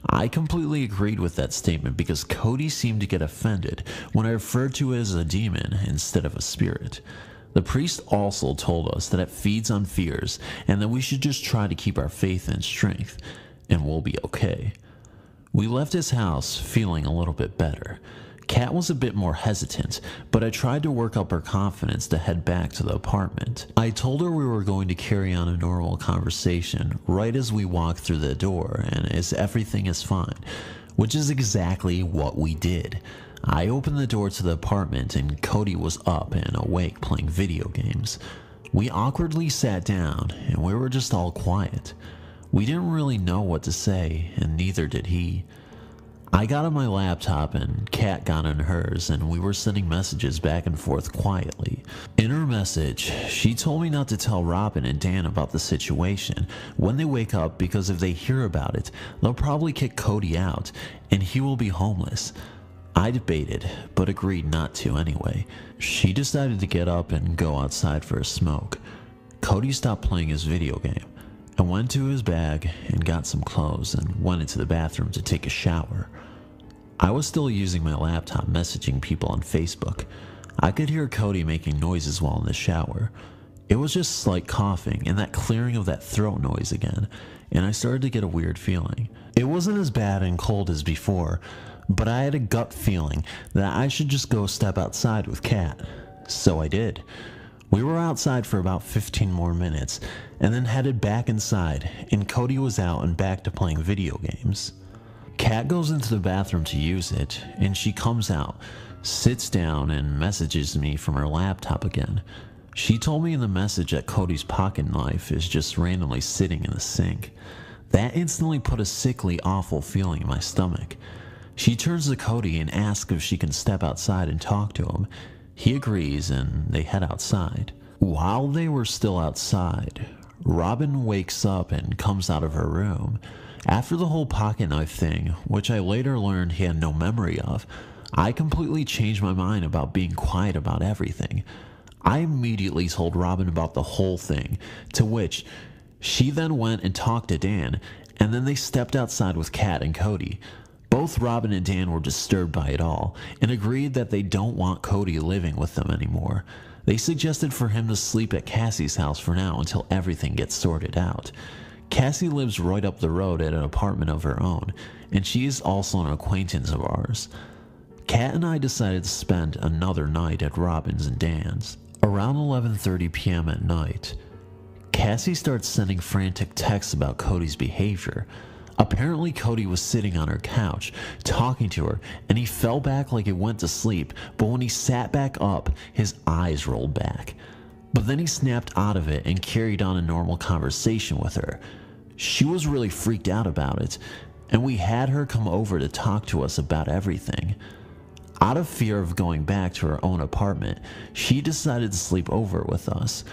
I completely agreed with that statement because Cody seemed to get offended when I referred to it as a demon instead of a spirit. The priest also told us that it feeds on fears and that we should just try to keep our faith and strength, and we'll be okay. We left his house feeling a little bit better. Kat was a bit more hesitant, but I tried to work up her confidence to head back to the apartment. I told her we were going to carry on a normal conversation right as we walked through the door and as everything is fine, which is exactly what we did. I opened the door to the apartment and Cody was up and awake playing video games. We awkwardly sat down and we were just all quiet. We didn't really know what to say, and neither did he. I got on my laptop and Kat got on hers, and we were sending messages back and forth quietly. In her message, she told me not to tell Robin and Dan about the situation when they wake up because if they hear about it, they'll probably kick Cody out and he will be homeless. I debated, but agreed not to anyway. She decided to get up and go outside for a smoke. Cody stopped playing his video game and went to his bag and got some clothes and went into the bathroom to take a shower. I was still using my laptop messaging people on Facebook. I could hear Cody making noises while in the shower. It was just slight coughing and that clearing of that throat noise again, and I started to get a weird feeling. It wasn't as bad and cold as before, but I had a gut feeling that I should just go step outside with Kat. So I did. We were outside for about 15 more minutes and then headed back inside, and Cody was out and back to playing video games. Kat goes into the bathroom to use it, and she comes out, sits down, and messages me from her laptop again. She told me in the message that Cody's pocket knife is just randomly sitting in the sink. That instantly put a sickly, awful feeling in my stomach. She turns to Cody and asks if she can step outside and talk to him. He agrees, and they head outside. While they were still outside, Robin wakes up and comes out of her room. After the whole pocket knife thing, which I later learned he had no memory of, I completely changed my mind about being quiet about everything. I immediately told Robin about the whole thing, to which she then went and talked to Dan, and then they stepped outside with Kat and Cody. Both Robin and Dan were disturbed by it all, and agreed that they don't want Cody living with them anymore. They suggested for him to sleep at Cassie's house for now until everything gets sorted out. Cassie lives right up the road at an apartment of her own, and she is also an acquaintance of ours. Kat and I decided to spend another night at Robin's and Dan's. Around 11:30 p.m. at night, Cassie starts sending frantic texts about Cody's behavior. Apparently Cody was sitting on her couch, talking to her, and he fell back like he went to sleep, but when he sat back up, his eyes rolled back. But then he snapped out of it and carried on a normal conversation with her. She was really freaked out about it, and we had her come over to talk to us about everything. Out of fear of going back to her own apartment, she decided to sleep over with us.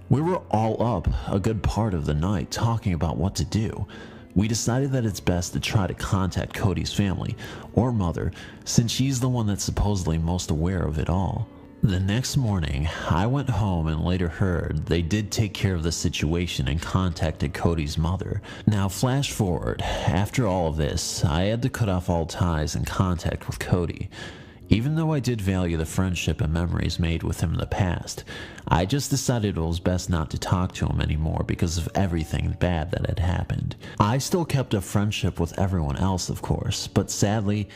We were all up a good part of the night talking about what to do. We decided that it's best to try to contact Cody's family, or mother, since she's the one that's supposedly most aware of it all. The next morning, I went home and later heard they did take care of the situation and contacted Cody's mother. Now flash forward, after all of this, I had to cut off all ties and contact with Cody. Even though I did value the friendship and memories made with him in the past, I just decided it was best not to talk to him anymore because of everything bad that had happened. I still kept a friendship with everyone else, of course, but sadly,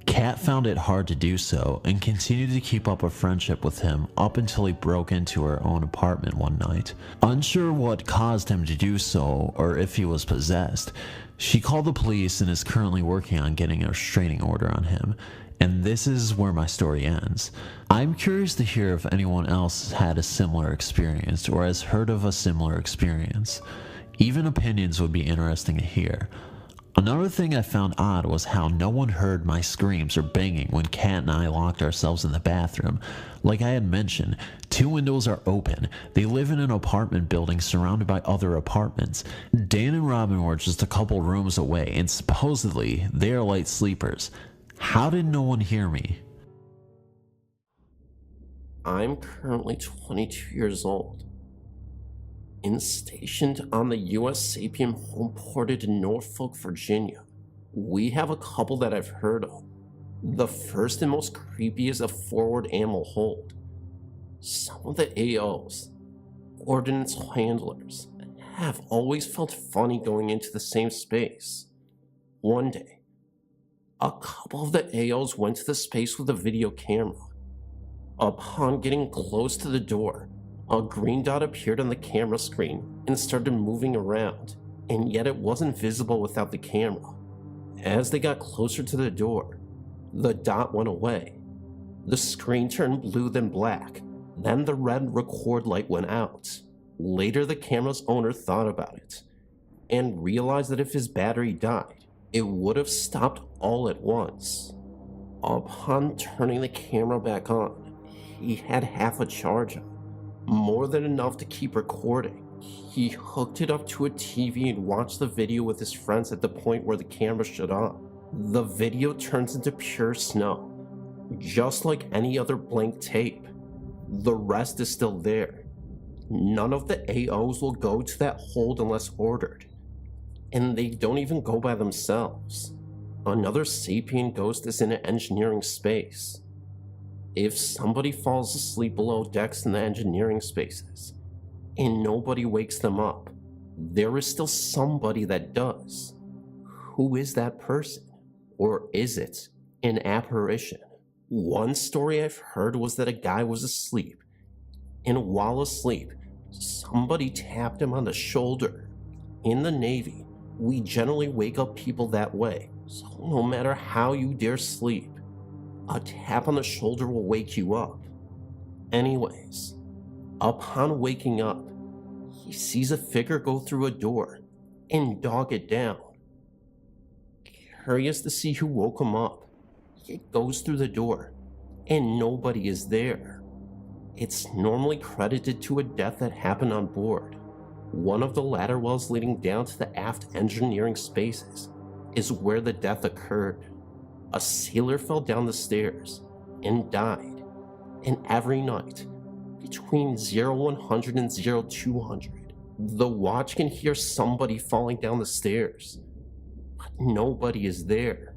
Kat found it hard to do so and continued to keep up a friendship with him up until he broke into her own apartment one night. Unsure what caused him to do so or if he was possessed, she called the police and is currently working on getting a restraining order on him. And this is where my story ends. I'm curious to hear if anyone else had a similar experience or has heard of a similar experience. Even opinions would be interesting to hear. Another thing I found odd was how no one heard my screams or banging when Kat and I locked ourselves in the bathroom. Like I had mentioned, 2 windows are open. They live in an apartment building surrounded by other apartments. Dan and Robin were just a couple rooms away, and supposedly they are light sleepers. How did no one hear me? I'm currently 22 years old and stationed on the U.S. Sapien home ported in Norfolk, Virginia. We have a couple that I've heard of. The first and most creepy is a forward animal hold. Some of the AOs, ordnance handlers, have always felt funny going into the same space. One day, a couple of the AOs went to the space with a video camera. Upon getting close to the door, a green dot appeared on the camera screen and started moving around, and yet it wasn't visible without the camera. As they got closer to the door, the dot went away. The screen turned blue then black, then the red record light went out. Later, the camera's owner thought about it and realized that if his battery died, it would have stopped all at once. Upon turning the camera back on, he had half a charge on, more than enough to keep recording. He hooked it up to a TV and watched the video with his friends at the point where the camera shut off. The video turns into pure snow, just like any other blank tape. The rest is still there. None of the AOs will go to that hold unless ordered, and they don't even go by themselves. Another sapient ghost is in an engineering space. If somebody falls asleep below decks in the engineering spaces, and nobody wakes them up, there is still somebody that does. Who is that person? Or is it an apparition? One story I've heard was that a guy was asleep, and while asleep, somebody tapped him on the shoulder. In the Navy, we generally wake up people that way, so no matter how you dare sleep, a tap on the shoulder will wake you up. Anyways, upon waking up, he sees a figure go through a door and dog it down. Curious to see who woke him up, he goes through the door and nobody is there. It's normally credited to a death that happened on board. One of the ladder wells leading down to the aft engineering spaces is where the death occurred. A sailor fell down the stairs and died, and every night, between 0100 and 0200, the watch can hear somebody falling down the stairs, but nobody is there.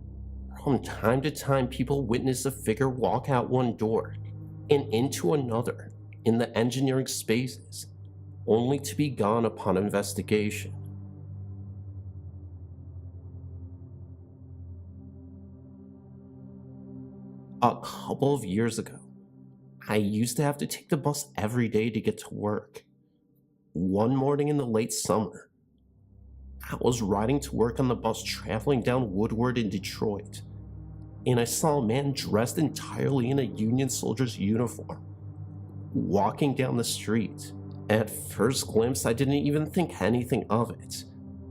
From time to time, people witness a figure walk out one door and into another in the engineering spaces, only to be gone upon investigation. A couple of years ago, I used to have to take the bus every day to get to work. One morning in the late summer, I was riding to work on the bus traveling down Woodward in Detroit, and I saw a man dressed entirely in a Union soldier's uniform walking down the street. At first glimpse, I didn't even think anything of it,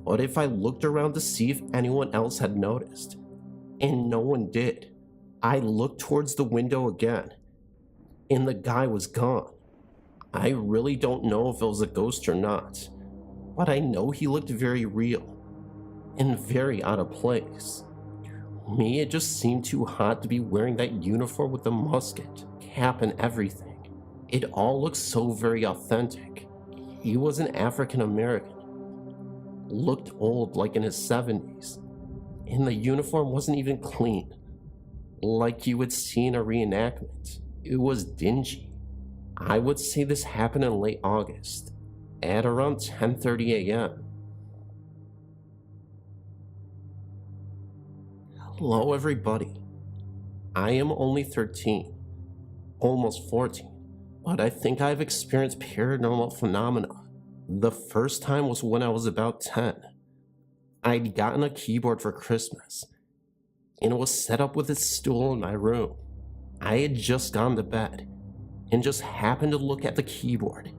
but if I looked around to see if anyone else had noticed, and no one did, I looked towards the window again, and the guy was gone. I really don't know if it was a ghost or not, but I know he looked very real and very out of place. To me, it just seemed too hot to be wearing that uniform with the musket, cap, and everything. It all looked so very authentic. He was an African American, looked old, like in his 70s, and the uniform wasn't even clean, like you would see in a reenactment. It was dingy. I would say this happened in late August, at around 10:30 a.m. Hello everybody. I am only 13, almost 14, but I think I've experienced paranormal phenomena. The first time was when I was about 10. I'd gotten a keyboard for Christmas, and it was set up with its stool in my room. I had just gone to bed, and just happened to look at the keyboard,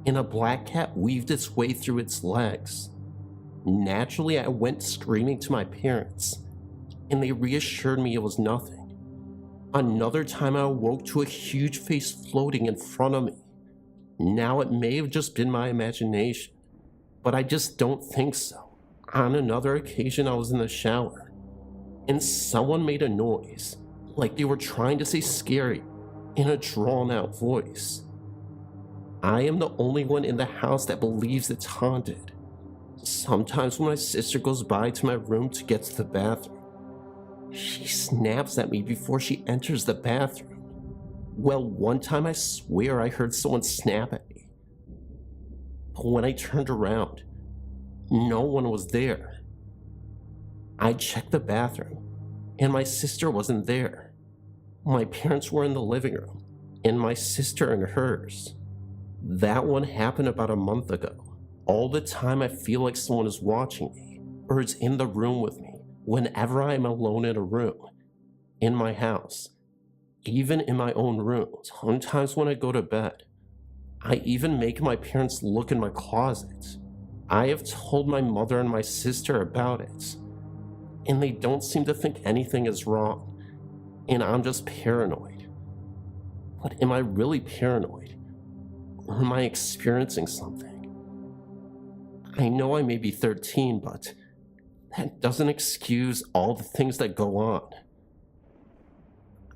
and a black cat weaved its way through its legs. Naturally, I went screaming to my parents, and they reassured me it was nothing. Another time I awoke to a huge face floating in front of me. Now it may have just been my imagination, but I just don't think so. On another occasion I was in the shower, and someone made a noise, like they were trying to say scary, in a drawn out voice. I am the only one in the house that believes it's haunted. Sometimes when my sister goes by to my room to get to the bathroom, she snaps at me before she enters the bathroom. Well, one time I swear I heard someone snap at me. But when I turned around, no one was there. I checked the bathroom, and my sister wasn't there. My parents were in the living room, and my sister in hers. That one happened about a month ago. All the time I feel like someone is watching me, or is in the room with me, whenever I am alone in a room, in my house, even in my own room. Sometimes when I go to bed, I even make my parents look in my closet. I have told my mother and my sister about it, and they don't seem to think anything is wrong, and I'm just paranoid. But am I really paranoid? Or am I experiencing something? I know I may be 13, but that doesn't excuse all the things that go on.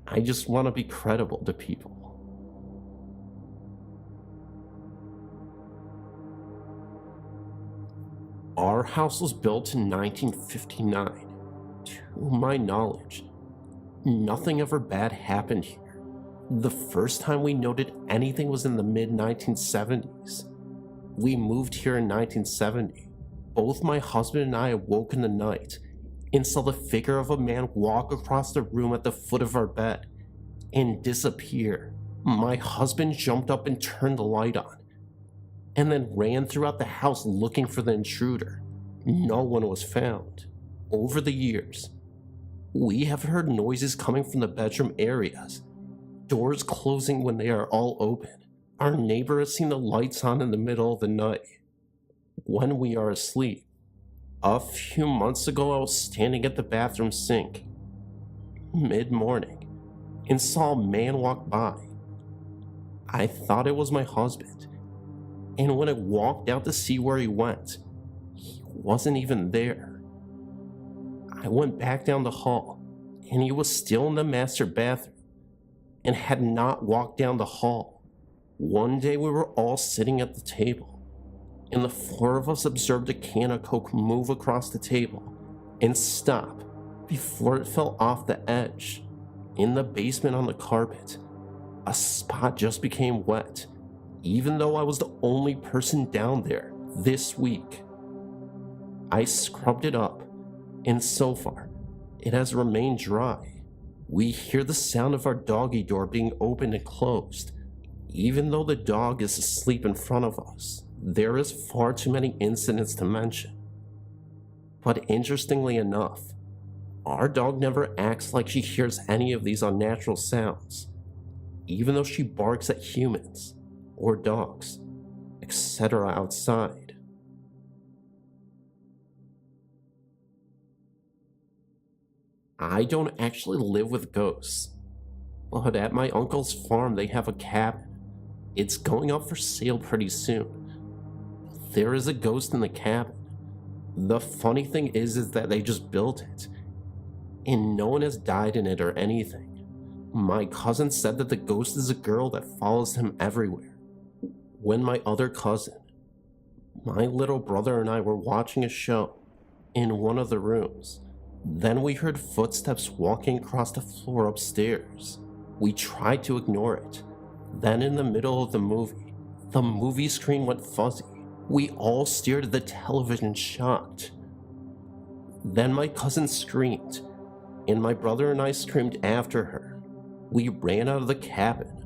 I just want to be credible to people. Our house was built in 1959. To my knowledge, nothing ever bad happened here. The first time we noted anything was in the mid-1970s. We moved here in 1970. Both my husband and I awoke in the night and saw the figure of a man walk across the room at the foot of our bed and disappear. My husband jumped up and turned the light on, and then ran throughout the house looking for the intruder. No one was found. Over the years, we have heard noises coming from the bedroom areas, doors closing when they are all open. Our neighbor has seen the lights on in the middle of the night when we are asleep. A few months ago, I was standing at the bathroom sink mid-morning and saw a man walk by. I thought it was my husband, and when I walked out to see where he went, he wasn't even there. I went back down the hall, and he was still in the master bathroom and had not walked down the hall. One day we were all sitting at the table, and the four of us observed a can of Coke move across the table and stop before it fell off the edge. In the basement on the carpet, a spot just became wet, even though I was the only person down there this week. I scrubbed it up, and so far, it has remained dry. We hear the sound of our doggy door being opened and closed. Even though the dog is asleep in front of us, there is far too many incidents to mention. But interestingly enough, our dog never acts like she hears any of these unnatural sounds, even though she barks at humans or dogs, etc. outside. I don't actually live with ghosts, but at my uncle's farm they have a cabin. It's going up for sale pretty soon. There is a ghost in the cabin. The funny thing is that they just built it, and no one has died in it or anything. My cousin said that the ghost is a girl that follows him everywhere. When my other cousin, my little brother, and I were watching a show in one of the rooms, then we heard footsteps walking across the floor upstairs. We tried to ignore it. Then in the middle of the movie screen went fuzzy. We all stared at the television shocked. Then my cousin screamed, and my brother and I screamed after her. We ran out of the cabin.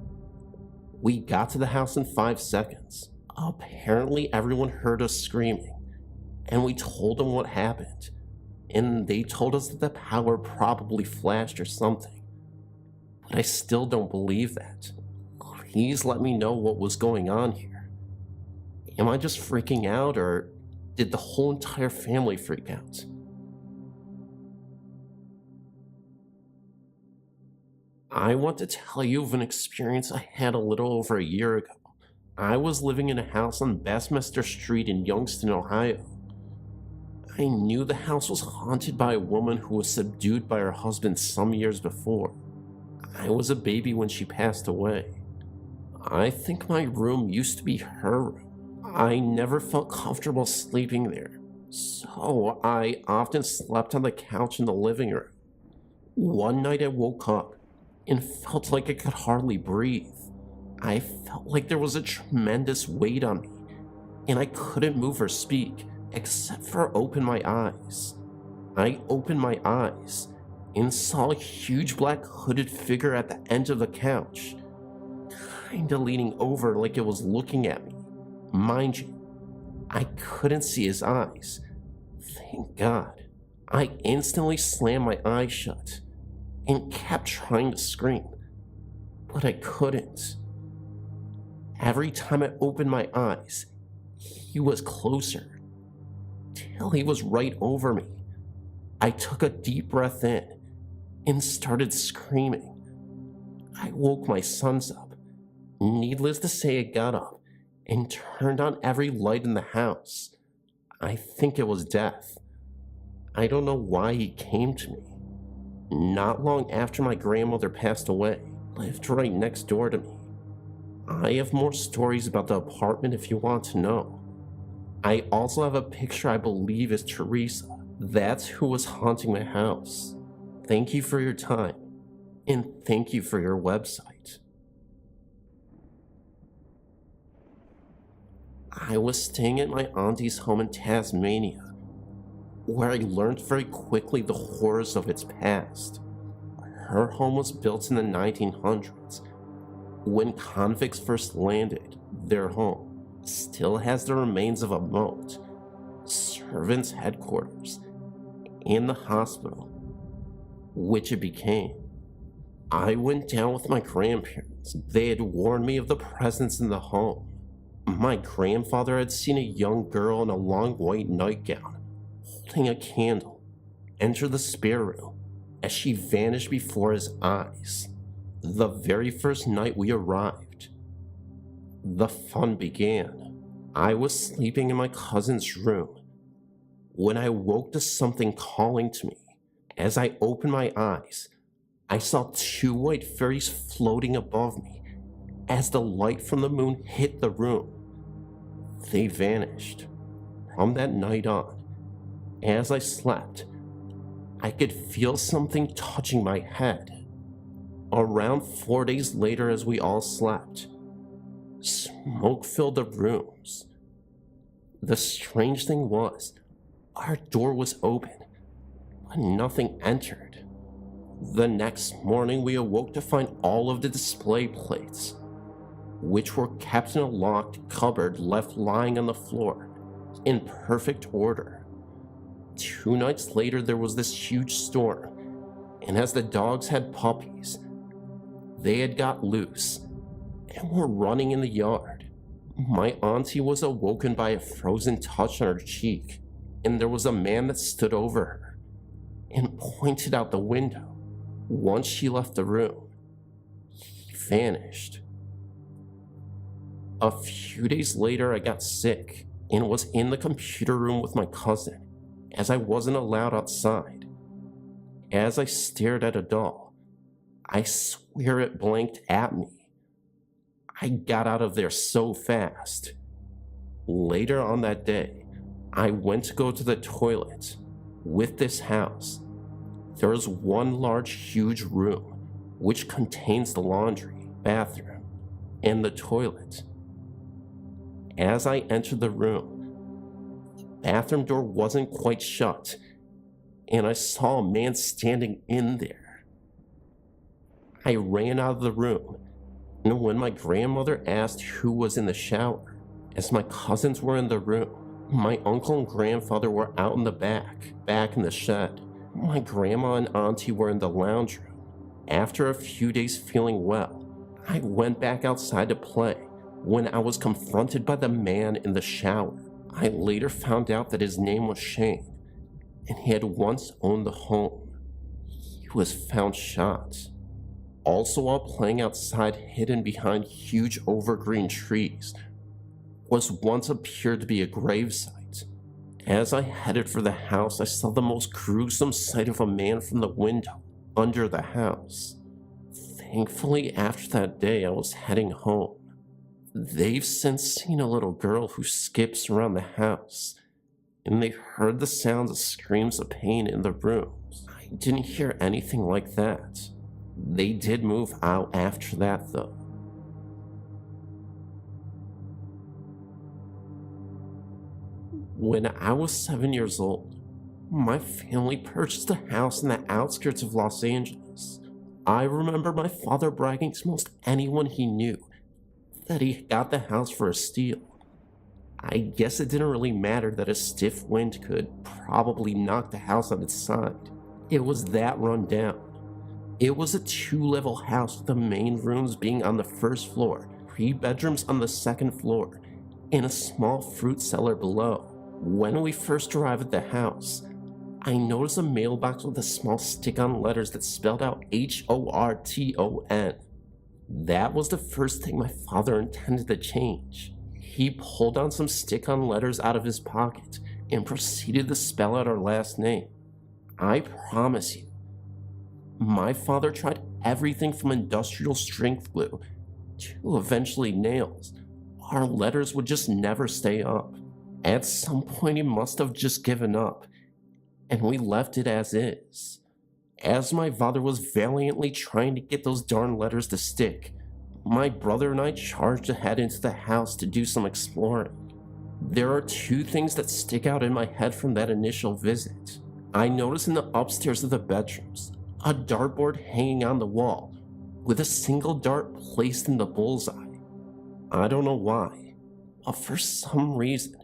We got to the house in 5 seconds. Apparently everyone heard us screaming, and we told them what happened, and they told us that the power probably flashed or something. But I still don't believe that. Please let me know what was going on here. Am I just freaking out, or did the whole entire family freak out? I want to tell you of an experience I had a little over a year ago. I was living in a house on Bassmaster Street in Youngstown, Ohio. I knew the house was haunted by a woman who was subdued by her husband some years before. I was a baby when she passed away. I think my room used to be her room. I never felt comfortable sleeping there, so I often slept on the couch in the living room. One night I woke up and felt like I could hardly breathe. I felt like there was a tremendous weight on me, and I couldn't move or speak except for open my eyes. I opened my eyes and saw a huge black hooded figure at the end of the couch, kinda leaning over like it was looking at me. Mind you, I couldn't see his eyes. Thank God. I instantly slammed my eyes shut and kept trying to scream, but I couldn't. Every time I opened my eyes, he was closer, till he was right over me. I took a deep breath in and started screaming. I woke my sons up. Needless to say, I got up and turned on every light in the house. I think it was Death. I don't know why he came to me. Not long after my grandmother passed away, lived right next door to me. I have more stories about the apartment if you want to know. I also have a picture I believe is Teresa. That's who was haunting my house. Thank you for your time, and thank you for your website. I was staying at my auntie's home in Tasmania, where I learned very quickly the horrors of its past. Her home was built in the 1900s, when convicts first landed. Their home still has the remains of a moat, servants' headquarters, and the hospital, which it became. I went down with my grandparents. They had warned me of the presence in the home. My grandfather had seen a young girl in a long white nightgown, holding a candle, enter the spare room as she vanished before his eyes. The very first night we arrived, the fun began. I was sleeping in my cousin's room when I woke to something calling to me. As I opened my eyes, I saw two white fairies floating above me. As the light from the moon hit the room, they vanished. From that night on, as I slept, I could feel something touching my head. Around 4 days later, as we all slept, smoke filled the rooms. The strange thing was, our door was open, but nothing entered. The next morning, we awoke to find all of the display plates, which were kept in a locked cupboard, left lying on the floor in perfect order. 2 nights later, there was this huge storm, and as the dogs had puppies, they had got loose and were running in the yard. My auntie was awoken by a frozen touch on her cheek, and there was a man that stood over her and pointed out the window. Once she left the room, he vanished. A few days later, I got sick and was in the computer room with my cousin, as I wasn't allowed outside. As I stared at a doll, I swear it blinked at me. I got out of there so fast. Later on that day, I went to go to the toilet. With this house, there is one large, huge room, which contains the laundry, bathroom, and the toilet. As I entered the room, the bathroom door wasn't quite shut, and I saw a man standing in there. I ran out of the room, and when my grandmother asked who was in the shower, as my cousins were in the room, my uncle and grandfather were out in the back in the shed. My grandma and auntie were in the lounge room. After a few days feeling well, I went back outside to play when I was confronted by the man in the shower. I later found out that his name was Shane, and he had once owned the home. He was found shot. Also, while playing outside hidden behind huge evergreen trees, was once appeared to be a gravesite. As I headed for the house, I saw the most gruesome sight of a man from the window under the house. Thankfully, after that day, I was heading home. They've since seen a little girl who skips around the house, and they heard the sounds of screams of pain in the rooms. I didn't hear anything like that. They did move out after that, though. When I was 7 years old, my family purchased a house in the outskirts of Los Angeles. I remember my father bragging to most anyone he knew that he got the house for a steal. I guess it didn't really matter that a stiff wind could probably knock the house on its side. It was that run down. It was a 2-level house with the main rooms being on the first floor, 3 bedrooms on the second floor, and a small fruit cellar below. When we first arrived at the house, I noticed a mailbox with a small stick-on letters that spelled out HORTON. That was the first thing my father intended to change. He pulled on some stick-on letters out of his pocket and proceeded to spell out our last name. I promise you, my father tried everything from industrial strength glue to eventually nails. Our letters would just never stay up. At some point he must have just given up, and we left it as is. As my father was valiantly trying to get those darn letters to stick, my brother and I charged ahead into the house to do some exploring. There are 2 things that stick out in my head from that initial visit. I noticed in the upstairs of the bedrooms, a dartboard hanging on the wall, with a single dart placed in the bullseye. I don't know why, but for some reason,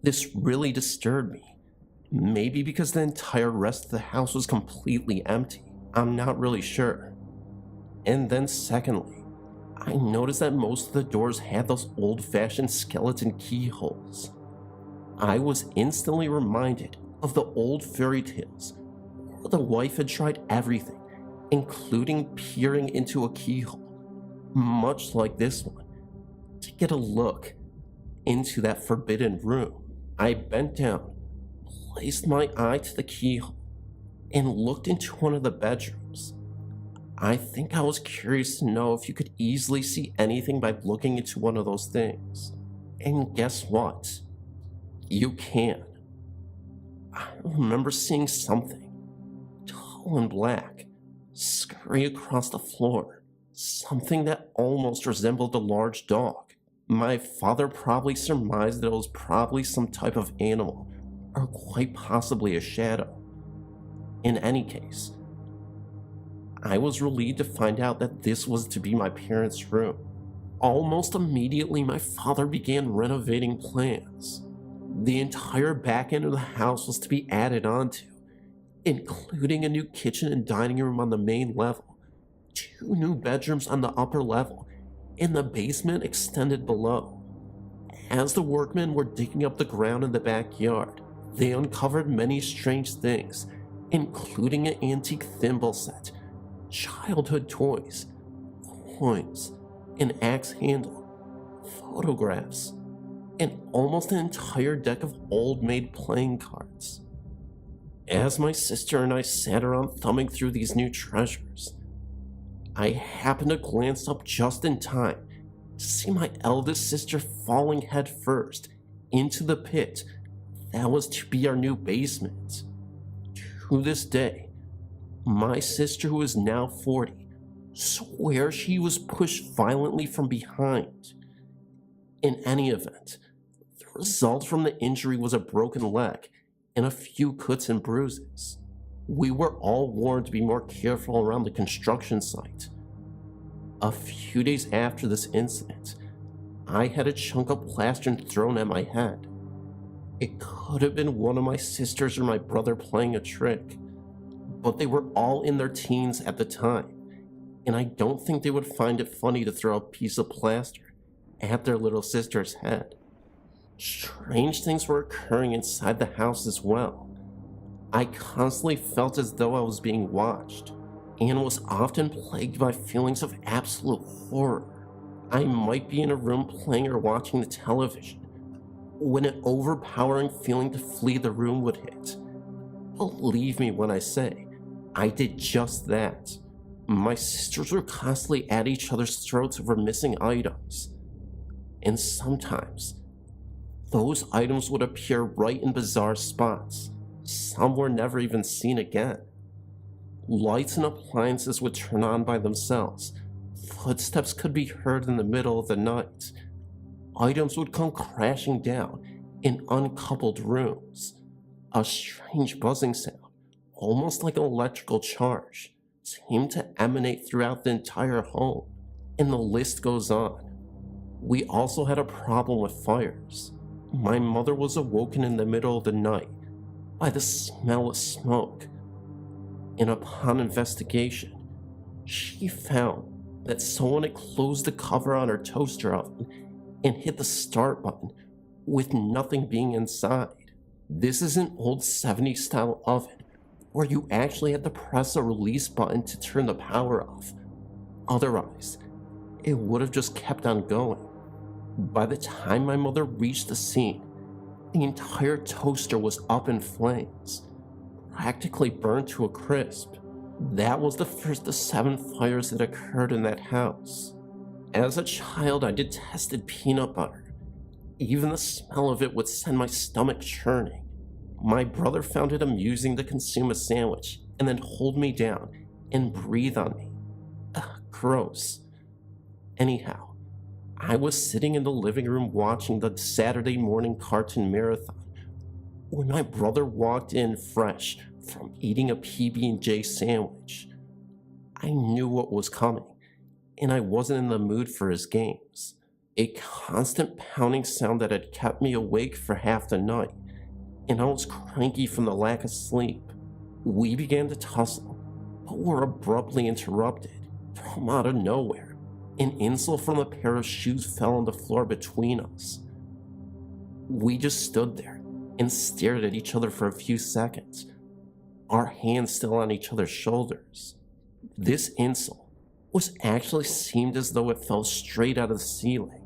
this really disturbed me. Maybe because the entire rest of the house was completely empty. I'm not really sure. And then secondly, I noticed that most of the doors had those old-fashioned skeleton keyholes. I was instantly reminded of the old fairy tales where the wife had tried everything, including peering into a keyhole, much like this one, to get a look into that forbidden room. I bent down, placed my eye to the keyhole, and looked into one of the bedrooms. I think I was curious to know if you could easily see anything by looking into one of those things. And guess what? You can. I remember seeing something, tall and black, scurry across the floor. Something that almost resembled a large dog. My father probably surmised that it was probably some type of animal, or quite possibly a shadow. In any case, I was relieved to find out that this was to be my parents' room. Almost immediately, my father began renovating plans. The entire back end of the house was to be added onto, including a new kitchen and dining room on the main level, 2 new bedrooms on the upper level, and the basement extended below. As the workmen were digging up the ground in the backyard, they uncovered many strange things, including an antique thimble set, childhood toys, coins, an axe handle, photographs, and almost an entire deck of old-made playing cards. As my sister and I sat around thumbing through these new treasures, I happened to glance up just in time to see my eldest sister falling head first into the pit that was to be our new basement. To this day, my sister, who is now 40, swears she was pushed violently from behind. In any event, the result from the injury was a broken leg and a few cuts and bruises. We were all warned to be more careful around the construction site. A few days after this incident, I had a chunk of plaster thrown at my head. It could have been one of my sisters or my brother playing a trick, but they were all in their teens at the time, and I don't think they would find it funny to throw a piece of plaster at their little sister's head. Strange things were occurring inside the house as well. I constantly felt as though I was being watched, and was often plagued by feelings of absolute horror. I might be in a room playing or watching the television, when an overpowering feeling to flee the room would hit. Believe me when I say, I did just that. My sisters were constantly at each other's throats over missing items. And sometimes, those items would appear right in bizarre spots. Some were never even seen again. Lights and appliances would turn on by themselves. Footsteps could be heard in the middle of the night. Items would come crashing down in uncoupled rooms. A strange buzzing sound, almost like an electrical charge, seemed to emanate throughout the entire home, and the list goes on. We also had a problem with fires. My mother was awoken in the middle of the night by the smell of smoke, and upon investigation, she found that someone had closed the cover on her toaster oven and hit the start button with nothing being inside. This is an old 70s style oven where you actually had to press a release button to turn the power off. Otherwise, it would have just kept on going. By the time my mother reached the scene, the entire toaster was up in flames, practically burned to a crisp. That was the first of 7 fires that occurred in that house. As a child, I detested peanut butter. Even the smell of it would send my stomach churning. My brother found it amusing to consume a sandwich and then hold me down and breathe on me. Ugh, gross. Anyhow, I was sitting in the living room watching the Saturday morning cartoon marathon when my brother walked in fresh from eating a PB&J sandwich. I knew what was coming, and I wasn't in the mood for his games. A constant pounding sound that had kept me awake for half the night, and I was cranky from the lack of sleep. We began to tussle, but were abruptly interrupted. From out of nowhere, an insole from a pair of shoes fell on the floor between us. We just stood there and stared at each other for a few seconds, our hands still on each other's shoulders. This insole actually seemed as though it fell straight out of the ceiling.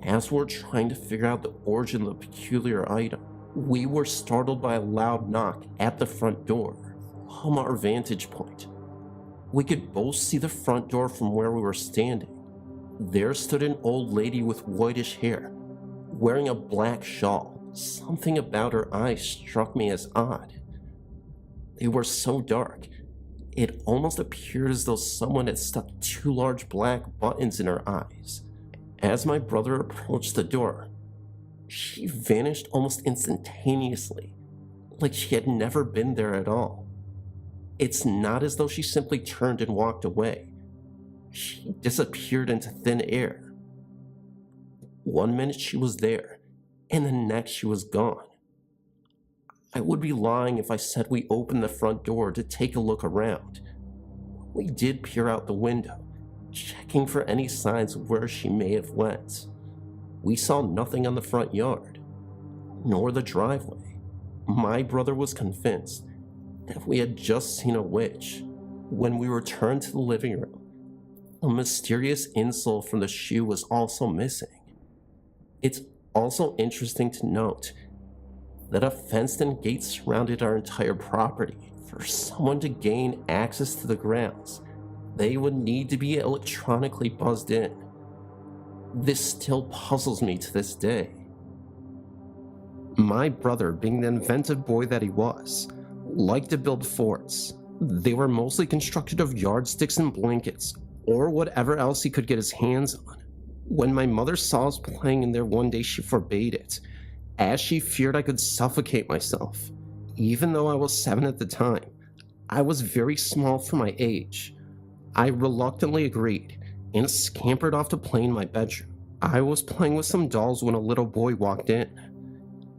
As we were trying to figure out the origin of the peculiar item, we were startled by a loud knock at the front door. From our vantage point, we could both see the front door from where we were standing. There stood an old lady with whitish hair, wearing a black shawl. Something about her eyes struck me as odd. They were so dark, it almost appeared as though someone had stuck 2 large black buttons in her eyes. As my brother approached the door, she vanished almost instantaneously, like she had never been there at all. It's not as though she simply turned and walked away. She disappeared into thin air. One minute she was there, and the next she was gone. I would be lying if I said we opened the front door to take a look around. We did peer out the window, checking for any signs of where she may have went. We saw nothing on the front yard, nor the driveway. My brother was convinced that we had just seen a witch. When we returned to the living room, a mysterious insole from the shoe was also missing. It's also interesting to note that a fenced-in gate surrounded our entire property. For someone to gain access to the grounds, they would need to be electronically buzzed in. This still puzzles me to this day. My brother, being the inventive boy that he was, liked to build forts. They were mostly constructed of yardsticks and blankets, or whatever else he could get his hands on. When my mother saw us playing in there one day, she forbade it, as she feared I could suffocate myself. Even though I was 7 at the time, I was very small for my age. I reluctantly agreed and scampered off to play in my bedroom. I was playing with some dolls when a little boy walked in.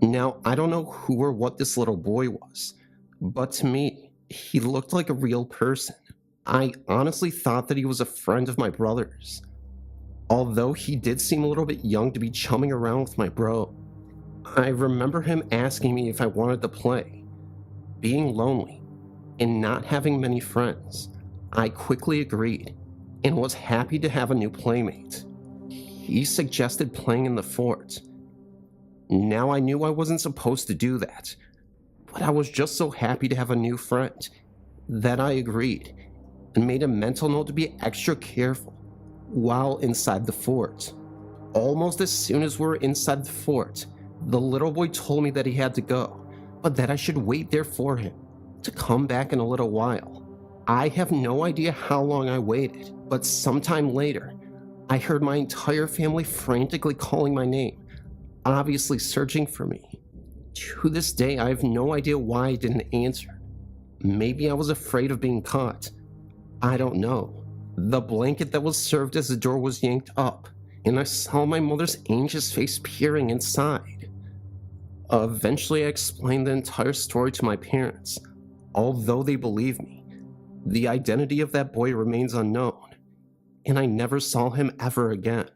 Now, I don't know who or what this little boy was, but to me, he looked like a real person. I honestly thought that he was a friend of my brother's, although he did seem a little bit young to be chumming around with my bro. I remember him asking me if I wanted to play. Being lonely and not having many friends, I quickly agreed and was happy to have a new playmate. He suggested playing in the fort. Now I knew I wasn't supposed to do that, but I was just so happy to have a new friend that I agreed and made a mental note to be extra careful while inside the fort. Almost as soon as we were inside the fort, the little boy told me that he had to go, but that I should wait there for him to come back in a little while. I have no idea how long I waited, but sometime later, I heard my entire family frantically calling my name, obviously searching for me. To this day, I have no idea why I didn't answer. Maybe I was afraid of being caught. I don't know. The blanket that was served as the door was yanked up, and I saw my mother's anxious face peering inside. Eventually, I explained the entire story to my parents. Although they believe me, the identity of that boy remains unknown, and I never saw him ever again.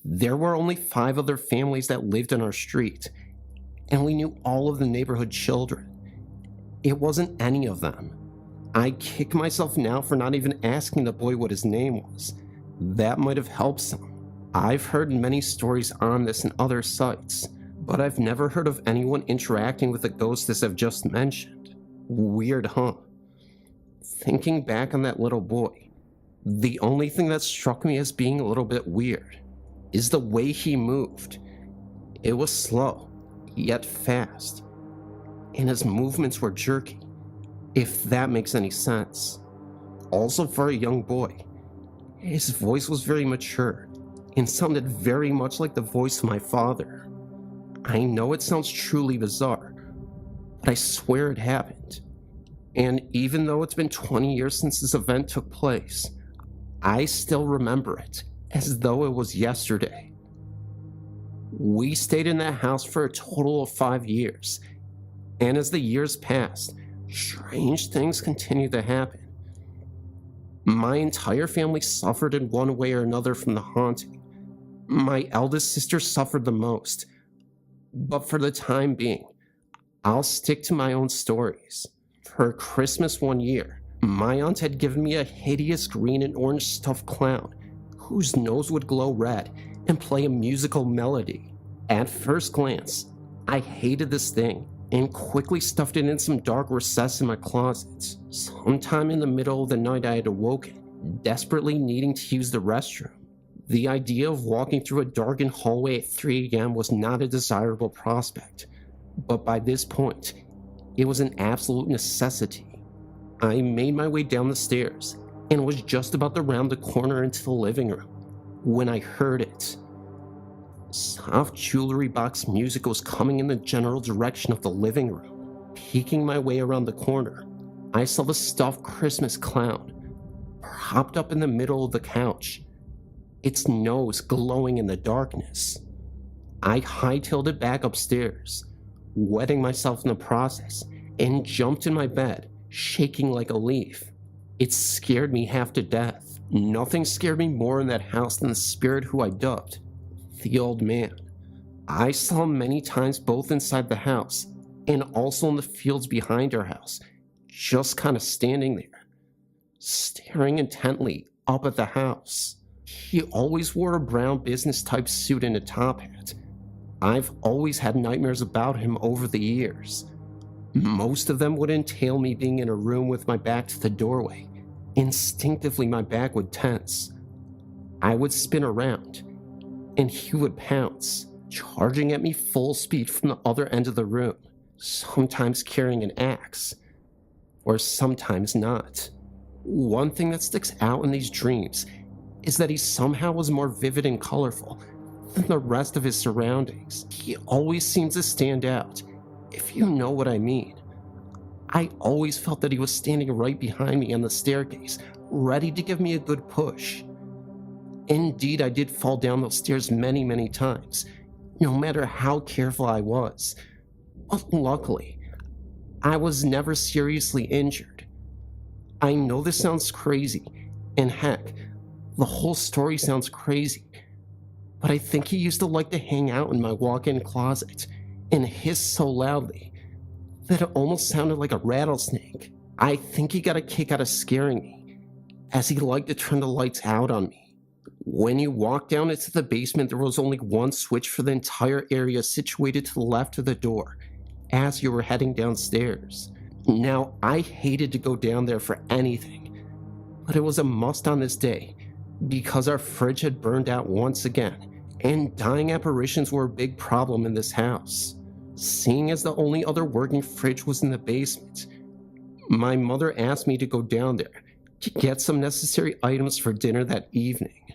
There were only 5 other families that lived in our street, and we knew all of the neighborhood children. It wasn't any of them. I kick myself now for not even asking the boy what his name was. That might have helped some. I've heard many stories on this and other sites, but I've never heard of anyone interacting with a ghost as I've just mentioned. Weird, huh? Thinking back on that little boy, the only thing that struck me as being a little bit weird is the way he moved. It was slow, yet fast, and his movements were jerky, if that makes any sense. Also, for a young boy, his voice was very mature and sounded very much like the voice of my father. I know it sounds truly bizarre, but I swear it happened. And even though it's been 20 years since this event took place, I still remember it as though it was yesterday. We stayed in that house for a total of 5 years, and as the years passed, strange things continued to happen. My entire family suffered in one way or another from the haunting. My eldest sister suffered the most, but for the time being, I'll stick to my own stories. For Christmas one year, my aunt had given me a hideous green and orange stuffed clown whose nose would glow red and play a musical melody. At first glance, I hated this thing and quickly stuffed it in some dark recess in my closet. Sometime in the middle of the night, I had awoken, desperately needing to use the restroom. The idea of walking through a darkened hallway at 3 a.m. was not a desirable prospect, but by this point, it was an absolute necessity. I made my way down the stairs and was just about to round the corner into the living room when I heard it. Soft jewelry box music was coming in the general direction of the living room. Peeking my way around the corner, I saw the stuffed Christmas clown propped up in the middle of the couch, its nose glowing in the darkness. I hightailed it back upstairs, wetting myself in the process, and jumped in my bed, shaking like a leaf. It scared me half to death. Nothing scared me more in that house than the spirit who I dubbed the old man. I saw him many times both inside the house and also in the fields behind our house, just kind of standing there, staring intently up at the house. He always wore a brown business type suit and a top hat. I've always had nightmares about him over the years. Most of them would entail me being in a room with my back to the doorway. Instinctively, my back would tense. I would spin around, and he would pounce, charging at me full speed from the other end of the room, sometimes carrying an axe, or sometimes not. One thing that sticks out in these dreams is that he somehow was more vivid and colorful than the rest of his surroundings. He always seems to stand out, if you know what I mean. I always felt that he was standing right behind me on the staircase, ready to give me a good push. Indeed, I did fall down those stairs many, many times, no matter how careful I was. But luckily, I was never seriously injured. I know this sounds crazy, and heck, the whole story sounds crazy, but I think he used to like to hang out in my walk-in closet and hissed so loudly that it almost sounded like a rattlesnake. I think he got a kick out of scaring me, as he liked to turn the lights out on me. When you walked down into the basement, there was only one switch for the entire area situated to the left of the door as you were heading downstairs. Now, I hated to go down there for anything, but it was a must on this day because our fridge had burned out once again, and dying apparitions were a big problem in this house. Seeing as the only other working fridge was in the basement, my mother asked me to go down there to get some necessary items for dinner that evening.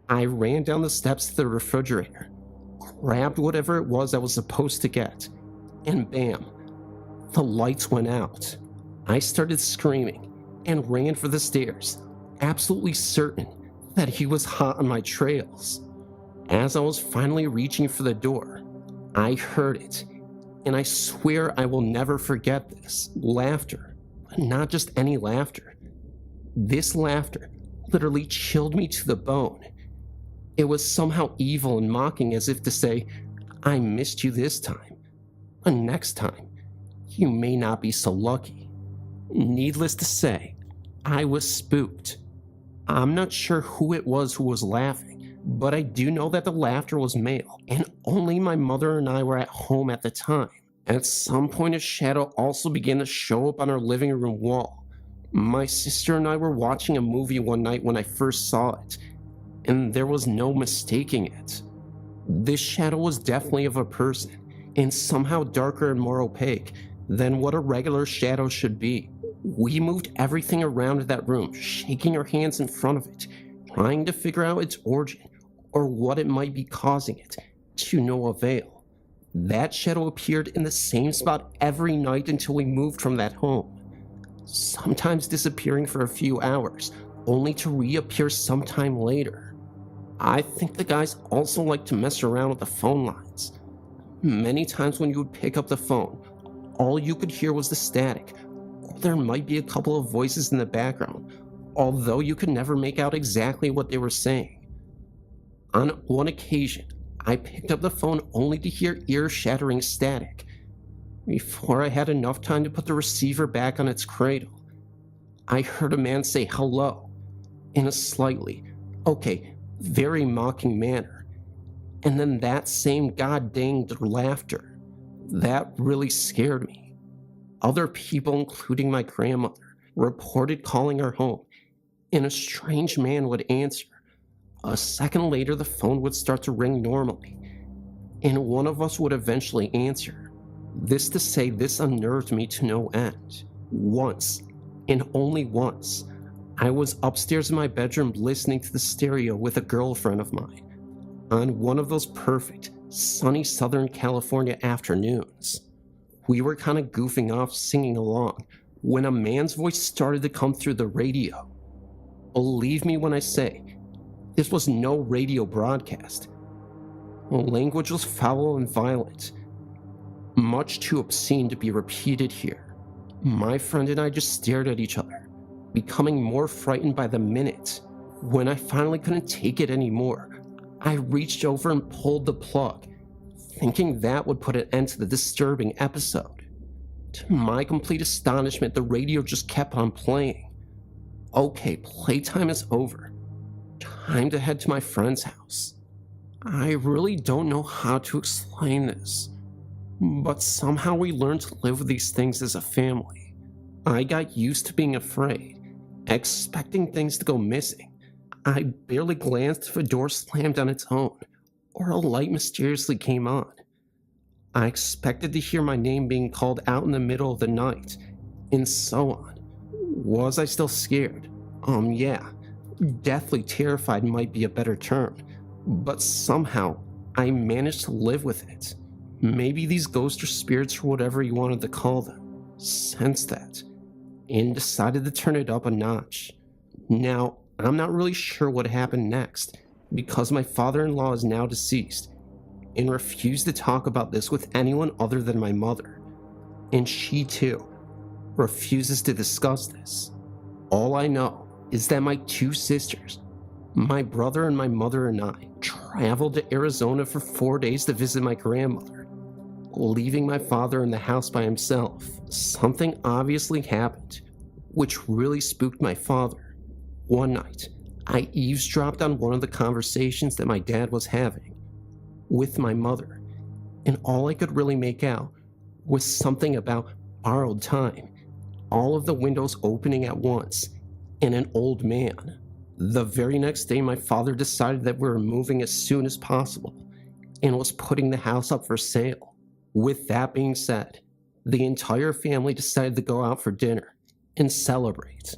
I ran down the steps to the refrigerator, grabbed whatever it was I was supposed to get, and bam, the lights went out. I started screaming and ran for the stairs, absolutely certain that he was hot on my trails. As I was finally reaching for the door, I heard it, and I swear I will never forget this. Laughter, but not just any laughter. This laughter literally chilled me to the bone. It was somehow evil and mocking, as if to say, I missed you this time, but next time, you may not be so lucky. Needless to say, I was spooked. I'm not sure who it was who was laughing, but I do know that the laughter was male, and only my mother and I were at home at the time. At some point, a shadow also began to show up on our living room wall. My sister and I were watching a movie one night when I first saw it, and there was no mistaking it. This shadow was definitely of a person, and somehow darker and more opaque than what a regular shadow should be. We moved everything around that room, shaking our hands in front of it, trying to figure out its origin or what it might be causing it, to no avail. That shadow appeared in the same spot every night until we moved from that home, sometimes disappearing for a few hours, only to reappear sometime later. I think the guys also like to mess around with the phone lines. Many times when you would pick up the phone, all you could hear was the static, or there might be a couple of voices in the background, although you could never make out exactly what they were saying. On one occasion, I picked up the phone only to hear ear-shattering static. Before I had enough time to put the receiver back on its cradle, I heard a man say hello in a slightly, very mocking manner, and then that same god-danged laughter. That really scared me. Other people, including my grandmother, reported calling our home, and a strange man would answer. A second later, the phone would start to ring normally, and one of us would eventually answer. This to say, this unnerved me to no end. Once, and only once, I was upstairs in my bedroom listening to the stereo with a girlfriend of mine on one of those perfect, sunny Southern California afternoons. We were kind of goofing off, singing along, when a man's voice started to come through the radio. Believe me when I say, this was no radio broadcast. Language was foul and violent, much too obscene to be repeated here. My friend and I just stared at each other, becoming more frightened by the minute. When I finally couldn't take it anymore, I reached over and pulled the plug, thinking that would put an end to the disturbing episode. To my complete astonishment, the radio just kept on playing. Okay, playtime is over. Time to head to my friend's house. I really don't know how to explain this, but somehow we learned to live with these things as a family. I got used to being afraid, expecting things to go missing. I barely glanced if a door slammed on its own, or a light mysteriously came on. I expected to hear my name being called out in the middle of the night, and so on. Was I still scared? Yeah. Deathly terrified might be a better term, but somehow I managed to live with it. Maybe these ghosts or spirits, or whatever you wanted to call them, sensed that and decided to turn it up a notch. Now, I'm not really sure what happened next, because my father-in-law is now deceased and refused to talk about this with anyone other than my mother, and she too refuses to discuss this. All I know is that my two sisters, my brother and my mother and I, traveled to Arizona for 4 days to visit my grandmother, leaving my father in the house by himself. Something obviously happened, which really spooked my father. One night, I eavesdropped on one of the conversations that my dad was having with my mother, and all I could really make out was something about borrowed time, all of the windows opening at once, and an old man. The very next day, my father decided that we were moving as soon as possible and was putting the house up for sale. With that being said, the entire family decided to go out for dinner and celebrate.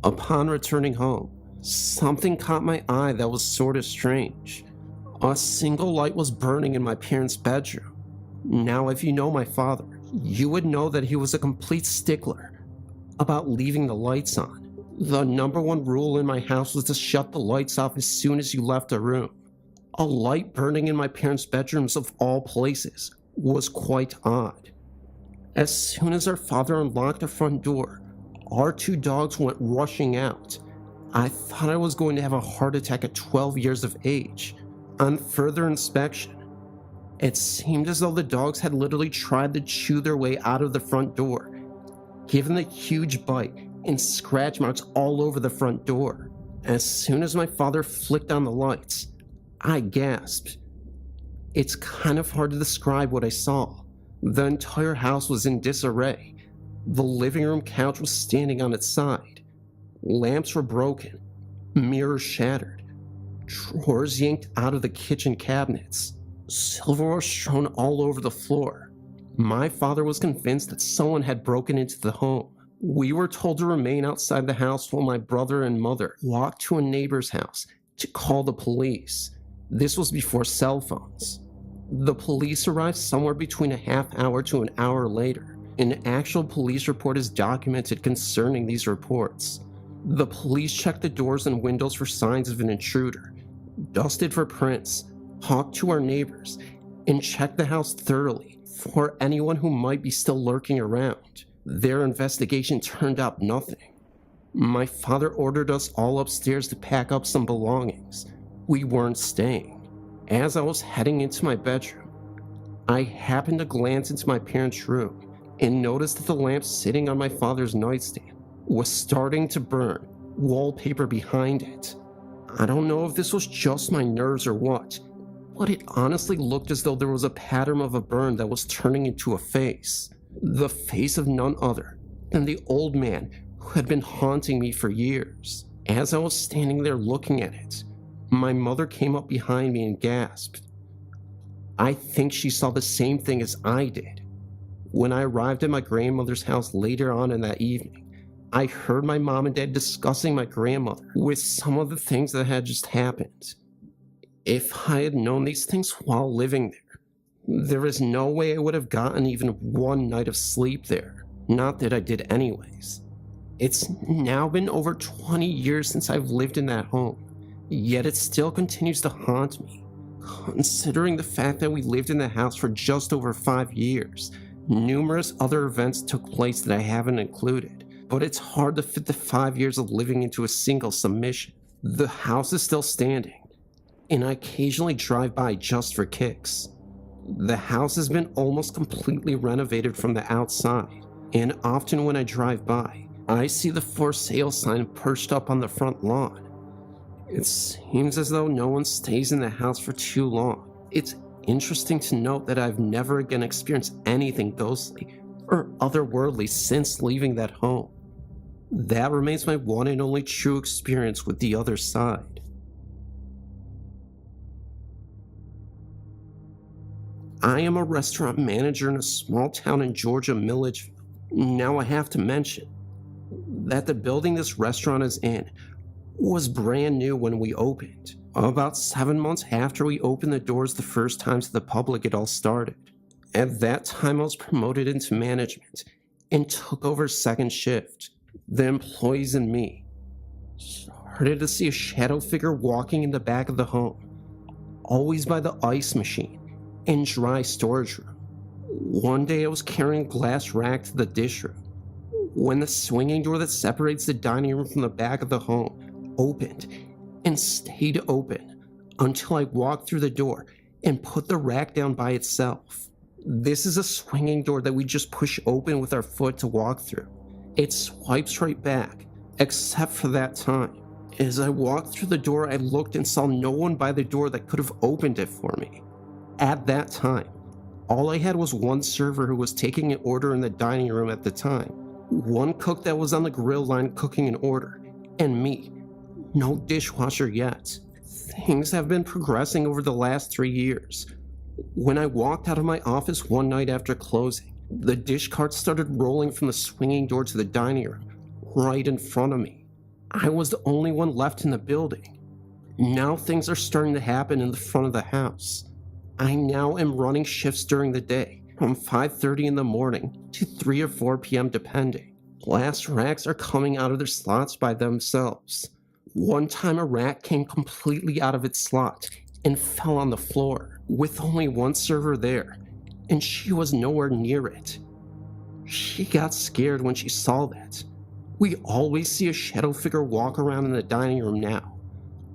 Upon returning home, something caught my eye that was sort of strange. A single light was burning in my parents' bedroom. Now, if you know my father, you would know that he was a complete stickler about leaving the lights on. The number one rule in my house was to shut the lights off as soon as you left a room. A light burning in my parents' bedrooms, of all places, was quite odd. As soon as our father unlocked the front door, our two dogs went rushing out. I thought I was going to have a heart attack at 12 years of age. On further inspection, it seemed as though the dogs had literally tried to chew their way out of the front door, given the huge bite and scratch marks all over the front door. As soon as my father flicked on the lights, I gasped. It's kind of hard to describe what I saw. The entire house was in disarray. The living room couch was standing on its side. Lamps were broken, mirrors shattered, drawers yanked out of the kitchen cabinets, silverware strewn all over the floor. My father was convinced that someone had broken into the home. We were told to remain outside the house while my brother and mother walked to a neighbor's house to call the police. This was before cell phones. The police arrived somewhere between a half hour to an hour later. An actual police report is documented concerning these reports. The police checked the doors and windows for signs of an intruder, dusted for prints, talked to our neighbors, and checked the house thoroughly for anyone who might be still lurking around. Their investigation turned up nothing. My father ordered us all upstairs to pack up some belongings. We weren't staying. As I was heading into my bedroom, I happened to glance into my parents' room and noticed that the lamp sitting on my father's nightstand was starting to burn, wallpaper behind it. I don't know if this was just my nerves or what, but it honestly looked as though there was a pattern of a burn that was turning into a face. The face of none other than the old man who had been haunting me for years. As I was standing there looking at it, my mother came up behind me and gasped. I think she saw the same thing as I did. When I arrived at my grandmother's house later on in that evening, I heard my mom and dad discussing my grandmother with some of the things that had just happened. If I had known these things while living there is no way I would have gotten even one night of sleep there. Not that I did anyways. It's now been over 20 years since I've lived in that home, yet it still continues to haunt me. Considering the fact that we lived in the house for just over 5 years, numerous other events took place that I haven't included, but it's hard to fit the 5 years of living into a single submission. The house is still standing, and I occasionally drive by just for kicks. The house has been almost completely renovated from the outside, and often when I drive by, I see the for sale sign perched up on the front lawn. It seems as though no one stays in the house for too long. It's interesting to note that I've never again experienced anything ghostly or otherworldly since leaving that home. That remains my one and only true experience with the other side. I am a restaurant manager in a small town in Georgia, Milledgeville. Now I have to mention that the building this restaurant is in was brand new when we opened. About 7 months after we opened the doors the first time to the public, it all started. At that time, I was promoted into management and took over second shift. The employees and me started to see a shadow figure walking in the back of the home, always by the ice machine and dry storage room. One day I was carrying a glass rack to the dish room when the swinging door that separates the dining room from the back of the home opened and stayed open until I walked through the door and put the rack down by itself. This is a swinging door that we just push open with our foot to walk through. It swipes right back, except for that time. As I walked through the door, I looked and saw no one by the door that could have opened it for me. At that time, all I had was one server who was taking an order in the dining room at the time, one cook that was on the grill line cooking an order, and me. No dishwasher yet. Things have been progressing over the last 3 years. When I walked out of my office one night after closing, the dish cart started rolling from the swinging door to the dining room, right in front of me. I was the only one left in the building. Now things are starting to happen in the front of the house. I now am running shifts during the day, from 5:30 in the morning to 3 or 4 p.m. depending. Glass racks are coming out of their slots by themselves. One time a rack came completely out of its slot and fell on the floor, with only one server there, and she was nowhere near it. She got scared when she saw that. We always see a shadow figure walk around in the dining room now,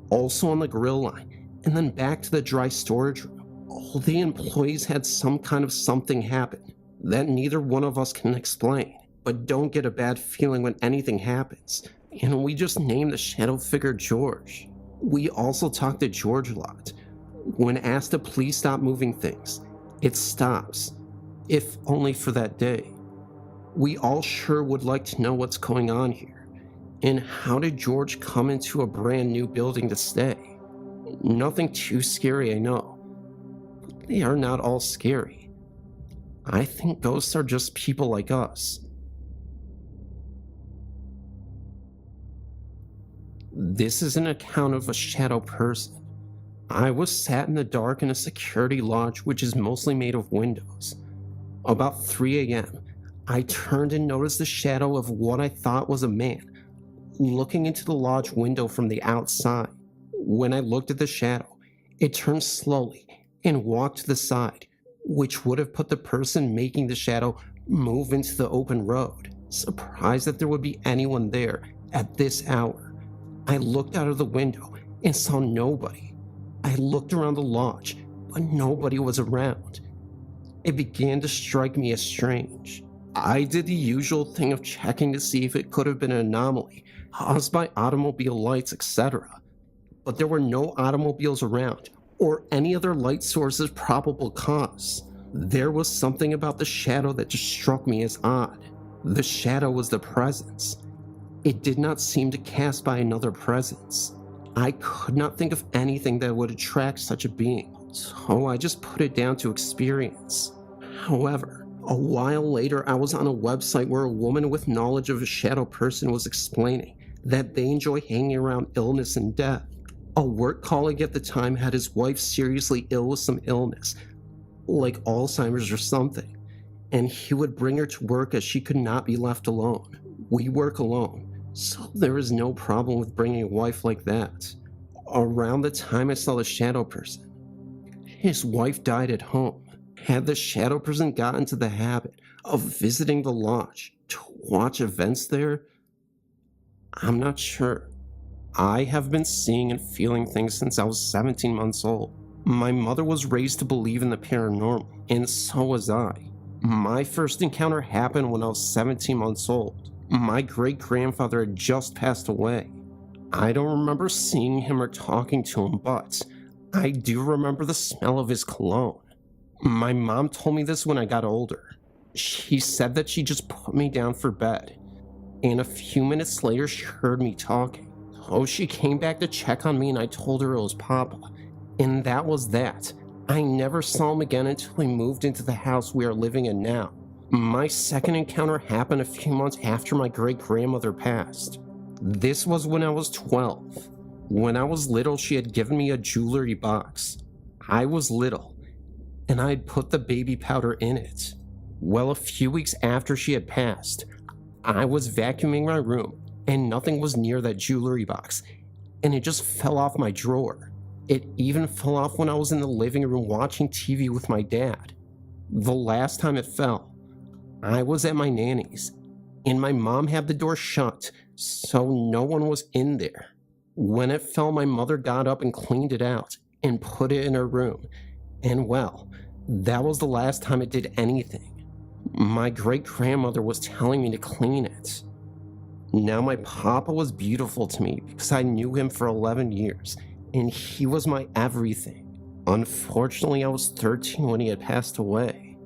also on the grill line, and then back to the dry storage room. All the employees had some kind of something happen that neither one of us can explain, but don't get a bad feeling when anything happens, and we just name the shadow figure George. We also talk to George a lot. When asked to please stop moving things, it stops, if only for that day. We all sure would like to know what's going on here, and how did George come into a brand new building to stay? Nothing too scary, I know, but they are not all scary. I think ghosts are just people like us. This is an account of a shadow person. I was sat in the dark in a security lodge which is mostly made of windows. About 3 a.m., I turned and noticed the shadow of what I thought was a man looking into the lodge window from the outside. When I looked at the shadow, it turned slowly and walked to the side, which would have put the person making the shadow move into the open road. Surprised that there would be anyone there at this hour, I looked out of the window and saw nobody. I looked around the lodge, but nobody was around. It began to strike me as strange. I did the usual thing of checking to see if it could have been an anomaly caused by automobile lights, etc. But there were no automobiles around or any other light source's probable cause. There was something about the shadow that just struck me as odd. The shadow was the presence. It did not seem to cast by another presence. I could not think of anything that would attract such a being, so I just put it down to experience. However, a while later I was on a website where a woman with knowledge of a shadow person was explaining that they enjoy hanging around illness and death. A work colleague at the time had his wife seriously ill with some illness, like Alzheimer's or something, and he would bring her to work as she could not be left alone. We work alone, so there is no problem with bringing a wife like that. Around the time I saw the shadow person, his wife died at home. Had the shadow person gotten into the habit of visiting the lodge to watch events there? I'm not sure. I have been seeing and feeling things since I was 17 months old. My mother was raised to believe in the paranormal, and so was I. My first encounter happened when I was 17 months old. My great-grandfather had just passed away. I don't remember seeing him or talking to him, but I do remember the smell of his cologne. My mom told me this when I got older. She said that she just put me down for bed, and a few minutes later she heard me talking. So she came back to check on me and I told her it was Papa, and that was that. I never saw him again until he moved into the house we are living in now. My second encounter happened a few months after my great-grandmother passed. This was when I was 12. When I was little, she had given me a jewelry box. I was little, and I had put the baby powder in it. Well, a few weeks after she had passed, I was vacuuming my room, and nothing was near that jewelry box, and it just fell off my drawer. It even fell off when I was in the living room watching TV with my dad. The last time it fell, I was at my nanny's, and my mom had the door shut, so no one was in there. When it fell, my mother got up and cleaned it out and put it in her room, and well, That was the last time it did anything. My great-grandmother was telling me to clean it. Now my papa was beautiful to me because I knew him for 11 years, and he was my everything. Unfortunately, I was 13 when he had passed away.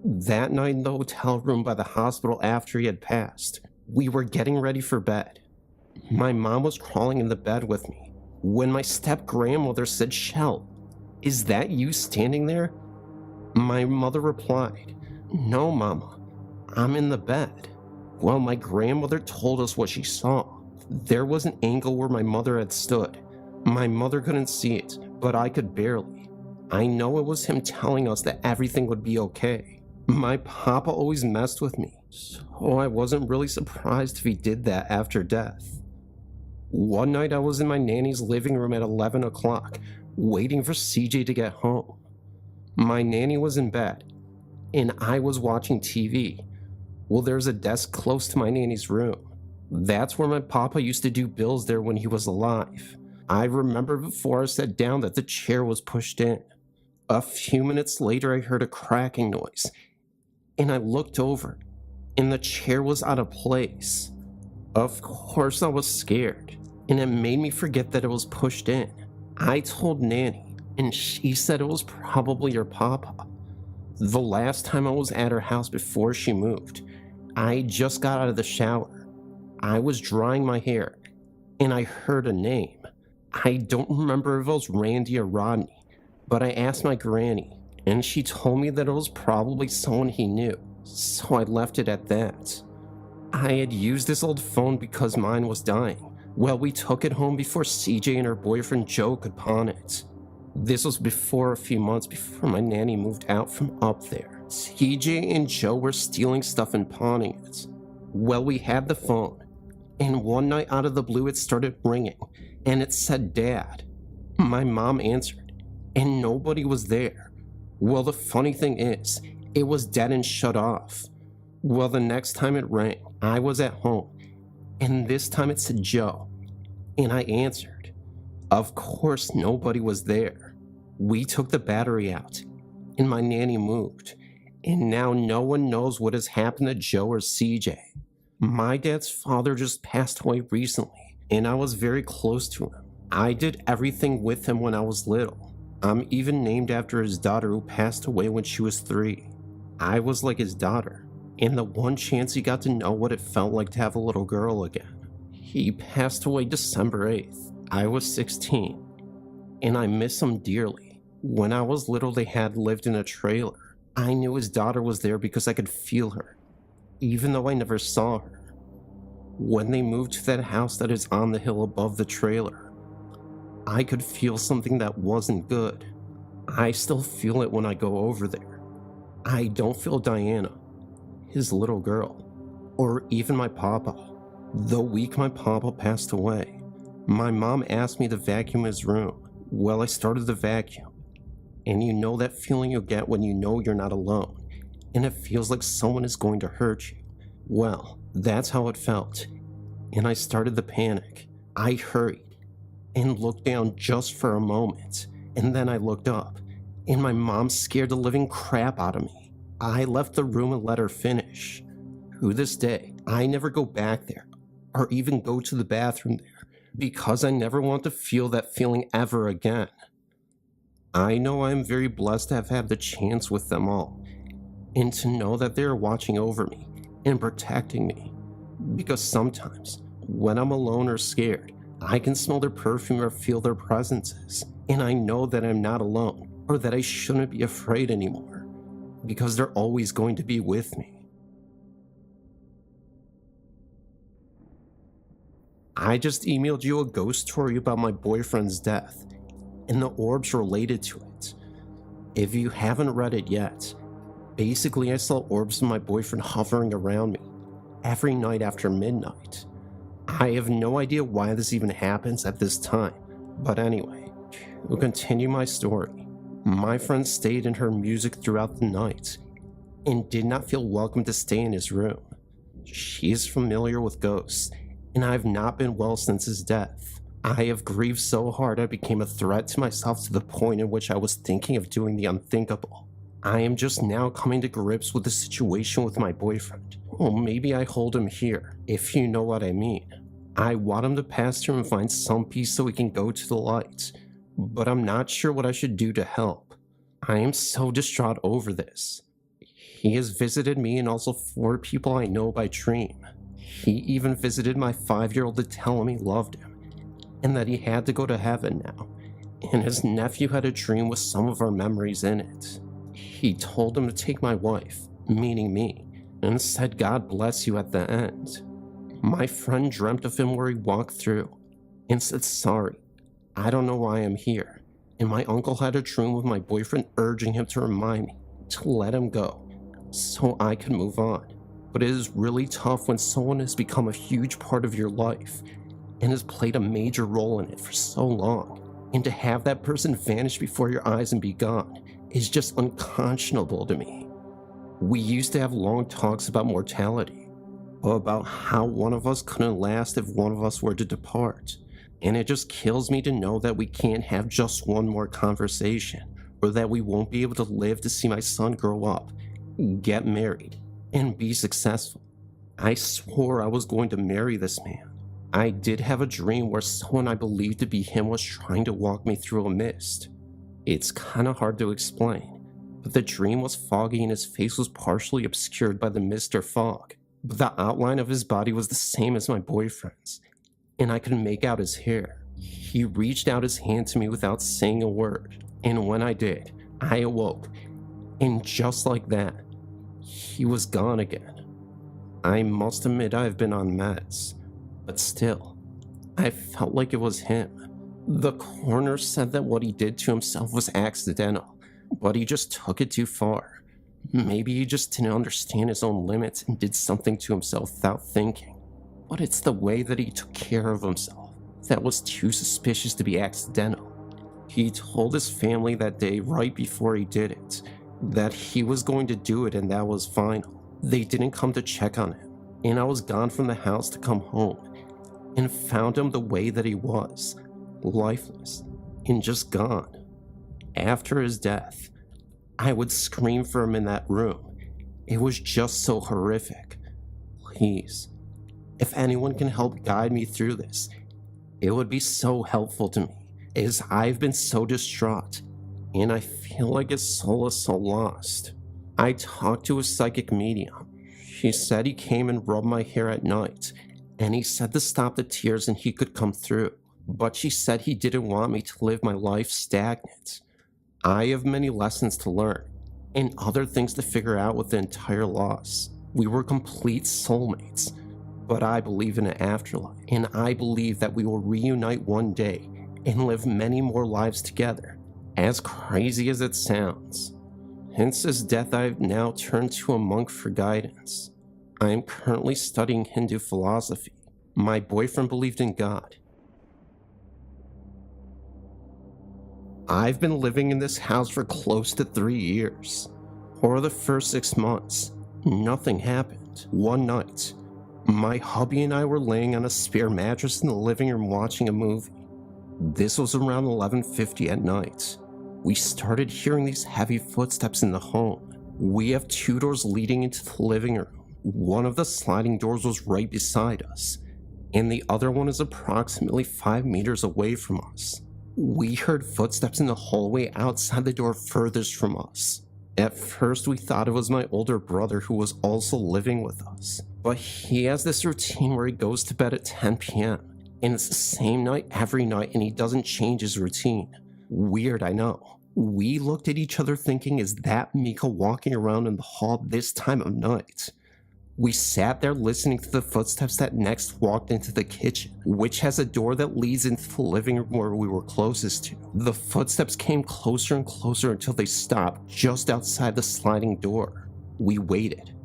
That night in the hotel room by the hospital after he had passed, we were getting ready for bed. My mom was crawling in the bed with me when my step-grandmother said, "Shell, is that you standing there?" My mother replied, "No, Mama, I'm in the bed." Well, my grandmother told us what she saw. There was an angle where my mother had stood. My mother couldn't see it, but I could barely. I know it was him telling us that everything would be okay. My papa always messed with me, so I wasn't really surprised if he did that after death. One night I was in my nanny's living room at 11 o'clock, waiting for CJ to get home. My nanny was in bed, and I was watching TV. Well, there's a desk close to my nanny's room. That's where my papa used to do bills there when he was alive. I remember before I sat down that the chair was pushed in. A few minutes later, I heard a cracking noise, and I looked over, and the chair was out of place. Of course, I was scared, and it made me forget that it was pushed in. I told Nanny, and she said it was probably your papa. The last time I was at her house before she moved, I just got out of the shower. I was drying my hair, and I heard a name. I don't remember if it was Randy or Rodney, but I asked my granny, and she told me that it was probably someone he knew, so I left it at that. I had used this old phone because mine was dying. Well, we took it home before CJ and her boyfriend Joe could pawn it. This was a few months before my nanny moved out from up there. CJ and Joe were stealing stuff and pawning it. Well, we had the phone, and one night out of the blue it started ringing, and it said Dad. My mom answered, and nobody was there. Well, the funny thing is, it was dead and shut off. Well, the next time it rang, I was at home, and this time it said Joe, and I answered. Of course, nobody was there. We took the battery out, and my nanny moved, and now no one knows what has happened to Joe or CJ. My dad's father just passed away recently, and I was very close to him. I did everything with him when I was little. I'm even named after his daughter who passed away when she was 3. I was like his daughter, and the one chance he got to know what it felt like to have a little girl again. He passed away December 8th. I was 16, and I miss him dearly. When I was little, they had lived in a trailer. I knew his daughter was there because I could feel her, even though I never saw her. When they moved to that house that is on the hill above the trailer, I could feel something that wasn't good. I still feel it when I go over there. I don't feel Diana, his little girl, or even my papa. The week my papa passed away, my mom asked me to vacuum his room. Well, I started the vacuum, and you know that feeling you get when you know you're not alone, and it feels like someone is going to hurt you. Well, that's how it felt, and I started the panic. I hurried and looked down just for a moment, and then I looked up, and my mom scared the living crap out of me. I left the room and let her finish. To this day, I never go back there, or even go to the bathroom there, because I never want to feel that feeling ever again. I know I am very blessed to have had the chance with them all, and to know that they are watching over me and protecting me, because sometimes, when I'm alone or scared, I can smell their perfume or feel their presences, and I know that I'm not alone, or that I shouldn't be afraid anymore, because they're always going to be with me. I just emailed you a ghost story about my boyfriend's death, and the orbs related to it. If you haven't read it yet, basically I saw orbs of my boyfriend hovering around me every night after midnight. I have no idea why this even happens at this time, but anyway, to continue my story, my friend stayed in her music throughout the night and did not feel welcome to stay in his room. She is familiar with ghosts, and I have not been well since his death. I have grieved so hard I became a threat to myself to the point in which I was thinking of doing the unthinkable. I am just now coming to grips with the situation with my boyfriend. Well, maybe I hold him here, if you know what I mean. I want him to pass through and find some peace so we can go to the light, but I'm not sure what I should do to help. I am so distraught over this. He has visited me and also 4 people I know by dream. He even visited my 5-year-old to tell him he loved him, and that he had to go to heaven now, and his nephew had a dream with some of our memories in it. He told him to take my wife, meaning me, and said God bless you at the end. My friend dreamt of him where he walked through, and said sorry, I don't know why I'm here, and my uncle had a dream with my boyfriend urging him to remind me to let him go, so I could move on. But it is really tough when someone has become a huge part of your life, and has played a major role in it for so long, and to have that person vanish before your eyes and be gone is just unconscionable to me. We used to have long talks about mortality, about how one of us couldn't last if one of us were to depart, and it just kills me to know that we can't have just one more conversation, or that we won't be able to live to see my son grow up, get married, and be successful. I swore I was going to marry this man. I did have a dream where someone I believed to be him was trying to walk me through a mist. It's kinda hard to explain, but the dream was foggy and his face was partially obscured by the mist or fog, but the outline of his body was the same as my boyfriend's, and I could make out his hair. He reached out his hand to me without saying a word, and when I did, I awoke, and just like that, he was gone again. I must admit I've been on meds, but still, I felt like it was him. The coroner said that what he did to himself was accidental, but he just took it too far. Maybe he just didn't understand his own limits and did something to himself without thinking. But it's the way that he took care of himself that was too suspicious to be accidental. He told his family that day right before he did it, that he was going to do it and that was final. They didn't come to check on him, and I was gone from the house to come home, and found him the way that he was, lifeless, and just gone. After his death, I would scream for him in that room. It was just so horrific. Please, if anyone can help guide me through this, it would be so helpful to me, as I've been so distraught, and I feel like his soul is so lost. I talked to a psychic medium. She said he came and rubbed my hair at night, and he said to stop the tears and he could come through. But she said he didn't want me to live my life stagnant. I have many lessons to learn, and other things to figure out with the entire loss. We were complete soulmates, but I believe in an afterlife, and I believe that we will reunite one day and live many more lives together, as crazy as it sounds. Since his death, I have now turned to a monk for guidance. I am currently studying Hindu philosophy. My boyfriend believed in God. I've been living in this house for close to 3 years. For the first 6 months, nothing happened. One night, my hubby and I were laying on a spare mattress in the living room watching a movie. This was around 11:50 at night. We started hearing these heavy footsteps in the home. We have 2 doors leading into the living room. One of the sliding doors was right beside us, and the other one is approximately 5 meters away from us. We heard footsteps in the hallway outside the door furthest from us. At first, we thought it was my older brother who was also living with us, but he has this routine where he goes to bed at 10 p.m. and it's the same night every night, and he doesn't change his routine. Weird, I know. We looked at each other thinking, is that Mika walking around in the hall this time of night? We sat there listening to the footsteps that next walked into the kitchen, which has a door that leads into the living room where we were closest to. The footsteps came closer and closer until they stopped just outside the sliding door. We waited.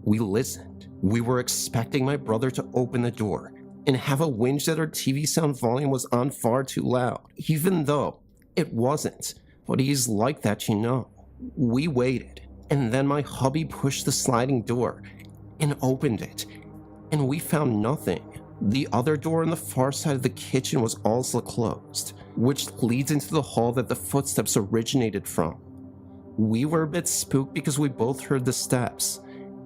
We listened. We were expecting my brother to open the door and have a whinge that our TV sound volume was on far too loud, even though it wasn't. But he's like that, you know. We waited, and then my hubby pushed the sliding door and opened it, and we found nothing. The other door on the far side of the kitchen was also closed, which leads into the hall that the footsteps originated from. We were a bit spooked because we both heard the steps,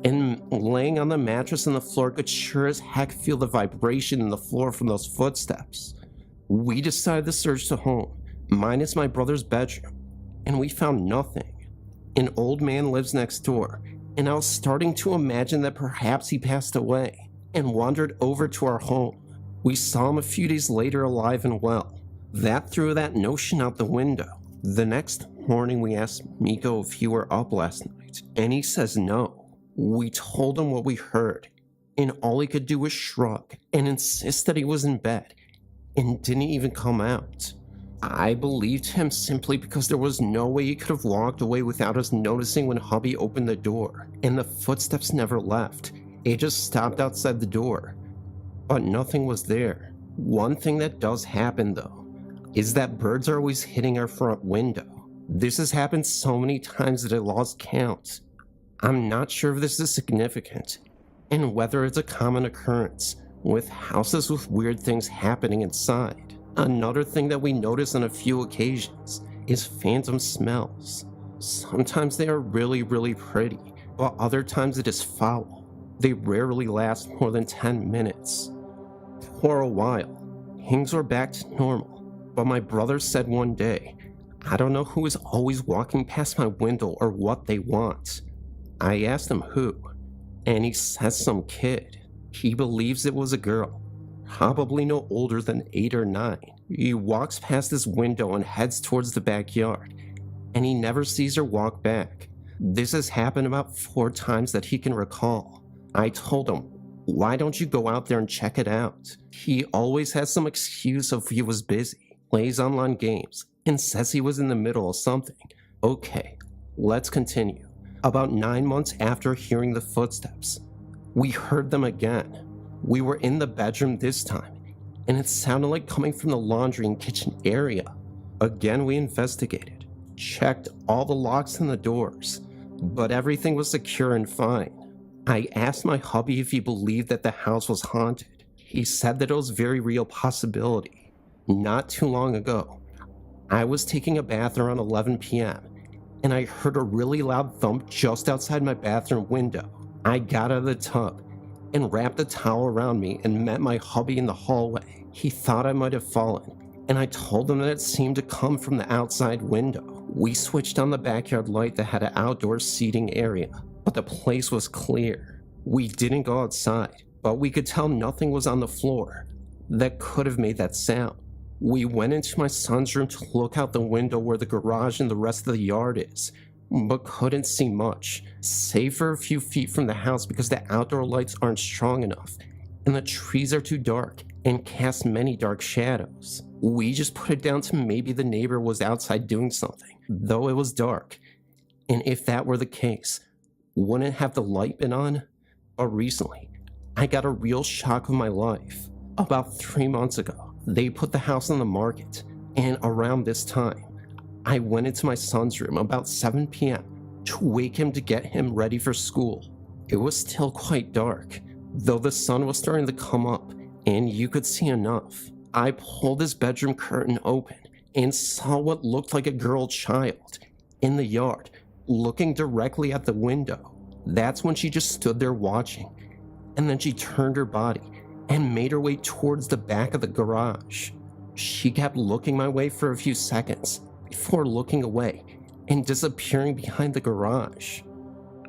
and laying on the mattress on the floor could sure as heck feel the vibration in the floor from those footsteps. We decided to search the home, minus my brother's bedroom, and we found nothing. An old man lives next door, and I was starting to imagine that perhaps he passed away and wandered over to our home. We saw him a few days later alive and well. That threw that notion out the window. The next morning we asked Miko if he were up last night, and he says no. We told him what we heard, and all he could do was shrug and insist that he was in bed and didn't even come out. I believed him simply because there was no way he could have walked away without us noticing when hubby opened the door, and the footsteps never left. It just stopped outside the door, but nothing was there. One thing that does happen though is that birds are always hitting our front window. This has happened so many times that I lost count. I'm not sure if this is significant and whether it's a common occurrence with houses with weird things happening inside. Another thing that we notice on a few occasions is phantom smells. Sometimes they are really, really pretty, but other times it is foul. They rarely last more than 10 minutes. For a while, things were back to normal. But my brother said one day, I don't know who is always walking past my window or what they want. I asked him who, and he says some kid. He believes it was a girl, probably no older than 8 or 9. He walks past his window and heads towards the backyard, and he never sees her walk back. This has happened about 4 times that he can recall. I told him, why don't you go out there and check it out? He always has some excuse of he was busy. Plays online games, and says he was in the middle of something. Okay, let's continue. About 9 months after hearing the footsteps, we heard them again. We were in the bedroom this time, and it sounded like coming from the laundry and kitchen area. Again, we investigated, checked all the locks and the doors, but everything was secure and fine. I asked my hubby if he believed that the house was haunted. He said that it was a very real possibility. Not too long ago, I was taking a bath around 11 p.m. and I heard a really loud thump just outside my bathroom window. I got out of the tub and wrapped a towel around me and met my hubby in the hallway. He thought I might have fallen, and I told him that it seemed to come from the outside window. We switched on the backyard light that had an outdoor seating area, but the place was clear. We didn't go outside, but we could tell nothing was on the floor that could have made that sound. We went into my son's room to look out the window where the garage and the rest of the yard is, but couldn't see much, save for a few feet from the house because the outdoor lights aren't strong enough, and the trees are too dark and cast many dark shadows. We just put it down to maybe the neighbor was outside doing something, though it was dark, and if that were the case, wouldn't have the light been on? But recently, I got a real shock of my life. About 3 months ago, they put the house on the market, and around this time, I went into my son's room about 7 p.m. to wake him to get him ready for school. It was still quite dark, though the sun was starting to come up, and you could see enough. I pulled his bedroom curtain open and saw what looked like a girl child in the yard, looking directly at the window. That's when she just stood there watching, and then she turned her body and made her way towards the back of the garage. She kept looking my way for a few seconds before looking away and disappearing behind the garage.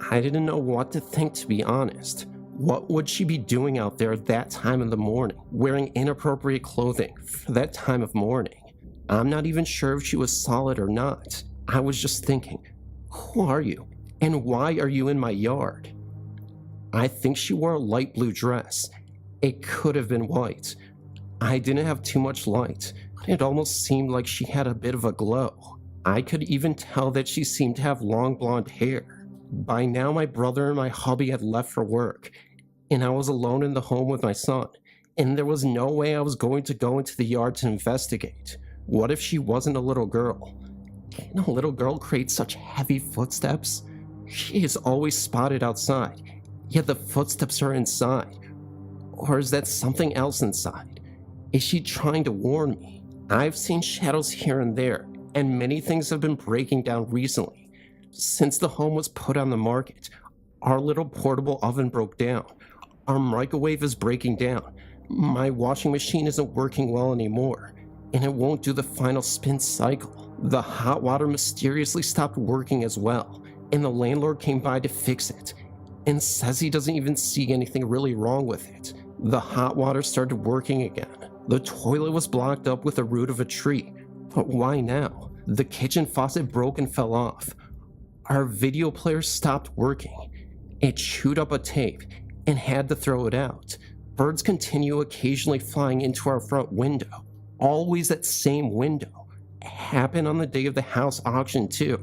I didn't know what to think, to be honest. What would she be doing out there at that time in the morning, wearing inappropriate clothing for that time of morning? I'm not even sure if she was solid or not. I was just thinking, who are you? And why are you in my yard? I think she wore a light blue dress. It could have been white. I didn't have too much light, but it almost seemed like she had a bit of a glow. I could even tell that she seemed to have long blonde hair. By now, my brother and my hubby had left for work, and I was alone in the home with my son, and there was no way I was going to go into the yard to investigate. What if she wasn't a little girl? Can a little girl create such heavy footsteps? She is always spotted outside, yet the footsteps are inside. Or is that something else inside? Is she trying to warn me? I've seen shadows here and there, and many things have been breaking down recently, Since the home was put on the market, our little portable oven broke down. Our microwave is breaking down. My washing machine isn't working well anymore, and it won't do the final spin cycle. The hot water mysteriously stopped working as well, and the landlord came by to fix it, and says he doesn't even see anything really wrong with it. The hot water started working again. The toilet was blocked up with the root of a tree, but why now? The kitchen faucet broke and fell off. Our video player stopped working. It chewed up a tape and had to throw it out. Birds continue occasionally flying into our front window. Always that same window. It happened on the day of the house auction too.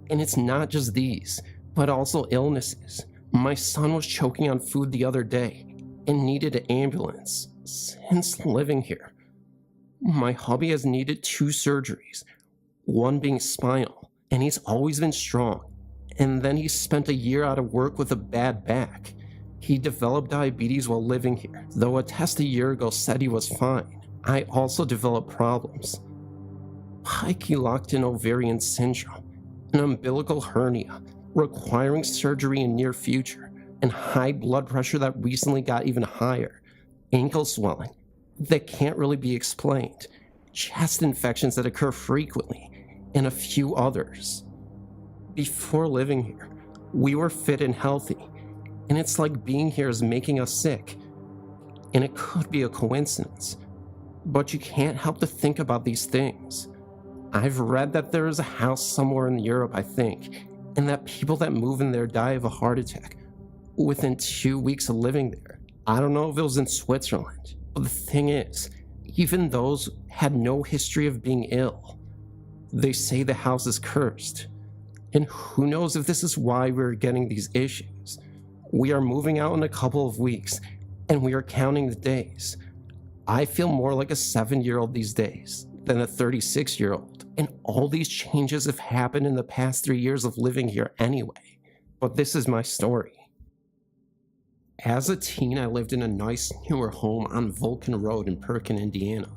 And it's not just these, but also illnesses. My son was choking on food the other day and needed an ambulance. Since living here, my hubby has needed 2 surgeries, one being spinal, and he's always been strong. And then he spent a year out of work with a bad back. He developed diabetes while living here, though a test a year ago said he was fine. I also developed problems. Locked-in ovarian syndrome, an umbilical hernia, requiring surgery in near future, and high blood pressure that recently got even higher, ankle swelling that can't really be explained, chest infections that occur frequently, and a few others. Before living here, we were fit and healthy, and it's like being here is making us sick. And it could be a coincidence, but you can't help to think about these things. I've read that there is a house somewhere in Europe, I think, and that people that move in there die of a heart attack within 2 weeks of living there. I don't know if it was in Switzerland, but the thing is, even those had no history of being ill. They say the house is cursed. And who knows if this is why we're getting these issues. We are moving out in a couple of weeks, and we are counting the days. I feel more like a 7-year-old these days than a 36-year-old. And all these changes have happened in the past 3 years of living here anyway. But this is my story. As a teen, I lived in a nice newer home on Vulcan Road in Perkin, Indiana.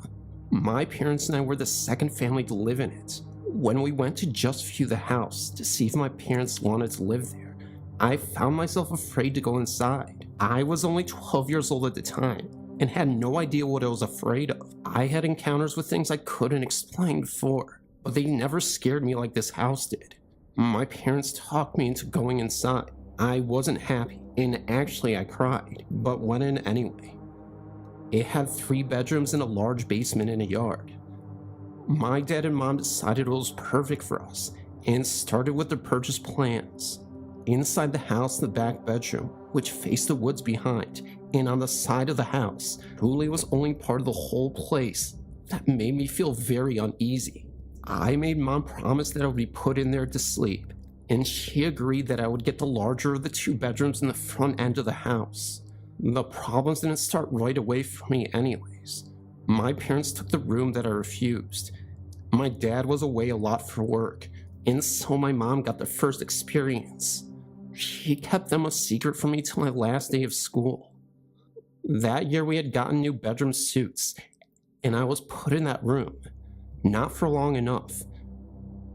My parents and I were the second family to live in it. When we went to just view the house to see if my parents wanted to live there, I found myself afraid to go inside. I was only 12 years old at the time and had no idea what I was afraid of. I had encounters with things I couldn't explain before, but they never scared me like this house did. My parents talked me into going inside. I wasn't happy, and actually I cried, but went in anyway. It had 3 bedrooms and a large basement and a yard. My dad and mom decided it was perfect for us and started with the purchase plans. Inside the house, the back bedroom, which faced the woods behind, and on the side of the house, truly was only part of the whole place that made me feel very uneasy. I made mom promise that I would be put in there to sleep, and she agreed that I would get the larger of the 2 bedrooms in the front end of the house. The problems didn't start right away for me anyways. My parents took the room that I refused. My dad was away a lot for work, and so my mom got the first experience. She kept them a secret from me till my last day of school. That year we had gotten new bedroom suits, and I was put in that room. Not for long enough.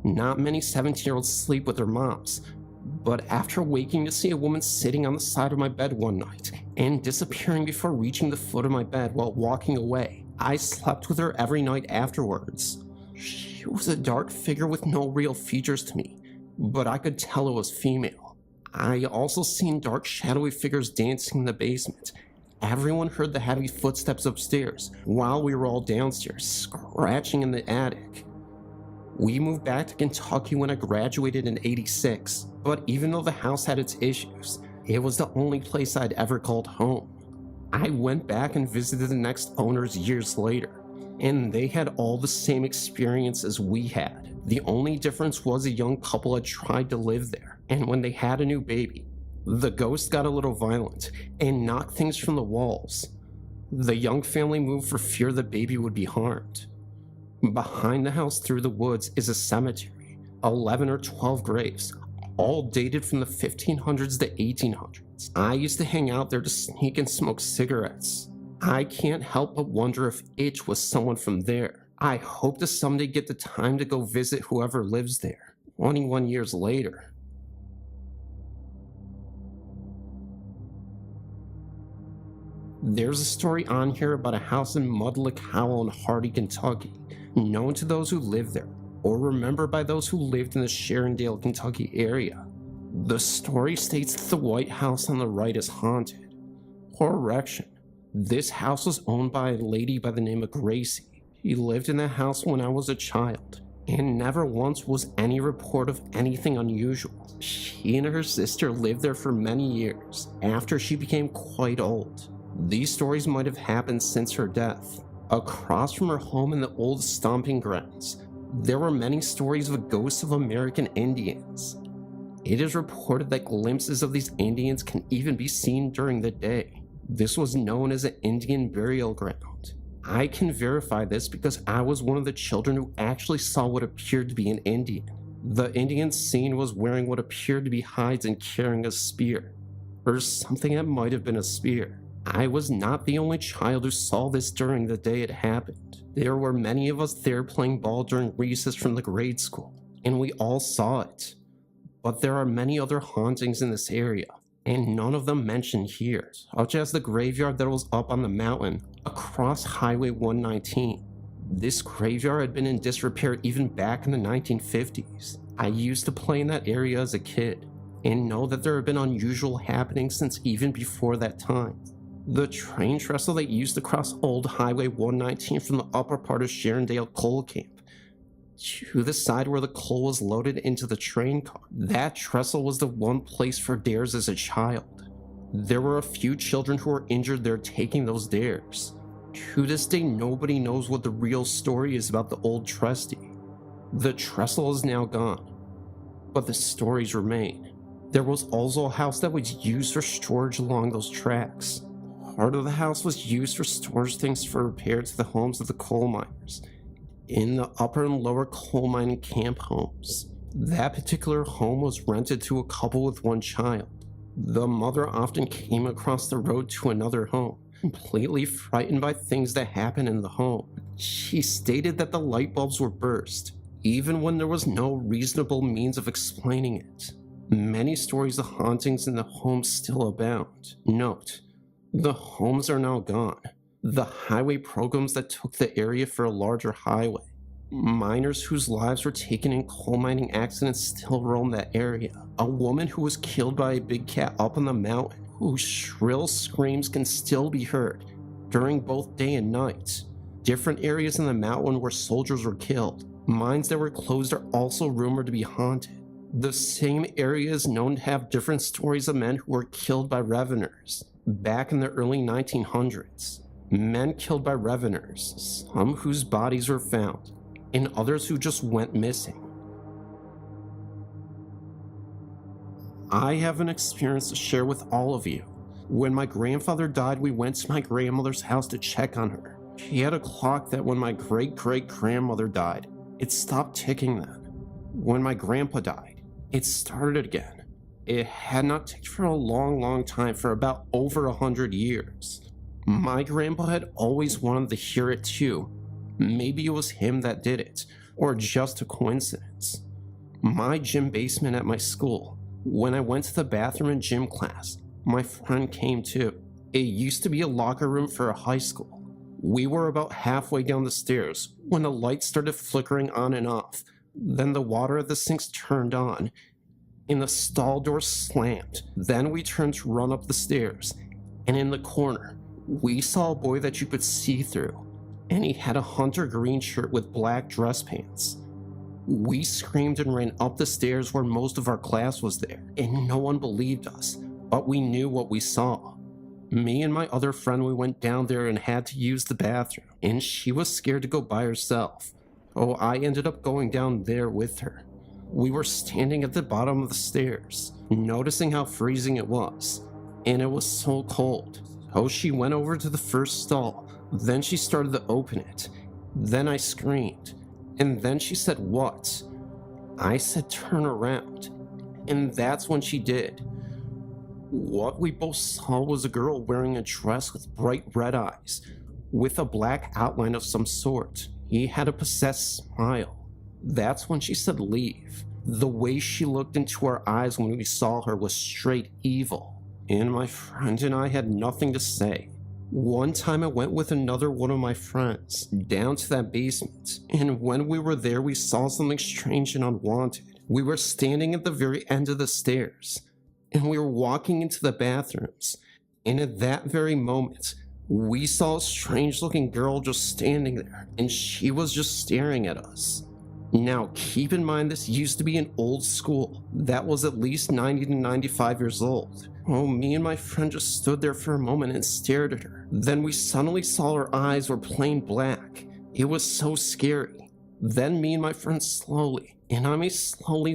Not many 17-year-olds sleep with their moms, but after waking to see a woman sitting on the side of my bed one night and disappearing before reaching the foot of my bed while walking away, I slept with her every night afterwards. She was a dark figure with no real features to me, but I could tell it was female. I also seen dark shadowy figures dancing in the basement. Everyone heard the heavy footsteps upstairs while we were all downstairs, scratching in the attic. We moved back to Kentucky when I graduated in '86, but even though the house had its issues, it was the only place I'd ever called home. I went back and visited the next owners years later, and they had all the same experience as we had. The only difference was a young couple had tried to live there, and when they had a new baby, the ghost got a little violent and knocked things from the walls. The young family moved for fear the baby would be harmed. Behind the house through the woods is a cemetery, 11 or 12 graves, all dated from the 1500s to 1800s. I used to hang out there to sneak and smoke cigarettes. I can't help but wonder if it was someone from there. I hope to someday get the time to go visit whoever lives there. 21 years later, There's a story on here about a house in Mudlick Hollow in Hardy, Kentucky, known to those who live there, or remembered by those who lived in the Sharondale, Kentucky area. The story states that the White House on the right is haunted. Correction. This house was owned by a lady by the name of Gracie. She lived in the house when I was a child, and never once was any report of anything unusual. She and her sister lived there for many years after she became quite old. These stories might have happened since her death. Across from her home in the old stomping grounds, there were many stories of ghosts of American Indians. It is reported that glimpses of these Indians can even be seen during the day. This was known as an Indian burial ground. I can verify this because I was one of the children who actually saw what appeared to be an Indian. The Indian seen was wearing what appeared to be hides and carrying a spear, or something that might have been a spear. I was not the only child who saw this during the day it happened. There were many of us there playing ball during recess from the grade school, and we all saw it. But there are many other hauntings in this area, and none of them mentioned here, such as the graveyard that was up on the mountain across Highway 119. This graveyard had been in disrepair even back in the 1950s. I used to play in that area as a kid, and know that there have been unusual happenings since even before that time. The train trestle that used to cross Old Highway 119 from the upper part of Sharondale coal camp to the side where the coal was loaded into the train car. That trestle was the one place for dares as a child. There were a few children who were injured there taking those dares. To this day, nobody knows what the real story is about the old trustee. The trestle is now gone, but the stories remain. There was also a house that was used for storage along those tracks. Part of the house was used for storage things for repair to the homes of the coal miners in the upper and lower coal mining camp homes. That particular home was rented to a couple with one child. The mother often came across the road to another home, completely frightened by things that happened in the home. She stated that the light bulbs were burst, even when there was no reasonable means of explaining it. Many stories of hauntings in the home still abound. Note, the homes are now gone. The highway programs that took the area for a larger highway. Miners whose lives were taken in coal mining accidents still roam that area. A woman who was killed by a big cat up on the mountain, whose shrill screams can still be heard during both day and night. Different areas in the mountain where soldiers were killed. Mines that were closed are also rumored to be haunted. The same area is known to have different stories of men who were killed by reveners back in the early 1900s. Men killed by reveners, some whose bodies were found, and others who just went missing. I have an experience to share with all of you. When my grandfather died, we went to my grandmother's house to check on her. She had a clock that when my great-great-grandmother died, it stopped ticking then. When my grandpa died, it started again. It had not ticked for a long time, for about over 100 years. My grandpa had always wanted to hear it too. Maybe it was him that did it, or just a coincidence. My gym basement at my school, when I went to the bathroom in gym class, my friend came too. It used to be a locker room for a high school. We were about halfway down the stairs when the lights started flickering on and off. Then the water at the sinks turned on, and the stall door slammed. Then we turned to run up the stairs, and in the corner, we saw a boy that you could see through, and he had a hunter green shirt with black dress pants. We screamed and ran up the stairs where most of our class was there, and no one believed us, but we knew what we saw. Me and my other friend, we went down there and had to use the bathroom, and she was scared to go by herself. Oh, I ended up going down there with her. We were standing at the bottom of the stairs, noticing how freezing it was, and it was so cold. Oh, she went over to the first stall, then she started to open it. Then I screamed, and then she said, "What?" I said, "Turn around," and that's when she did. What we both saw was a girl wearing a dress with bright red eyes, with a black outline of some sort. He had a possessed smile. That's when she said, "Leave." The way she looked into our eyes when we saw her was straight evil. And my friend and I had nothing to say. One time I went with another one of my friends down to that basement, and when we were there we saw something strange and unwanted. We were standing at the very end of the stairs, and we were walking into the bathrooms, and at that very moment, we saw a strange looking girl just standing there, and she was just staring at us. Now, keep in mind this used to be an old school that was at least 90 to 95 years old. Oh, me and my friend just stood there for a moment and stared at her. Then we suddenly saw her eyes were plain black. It was so scary. Then me and my friend slowly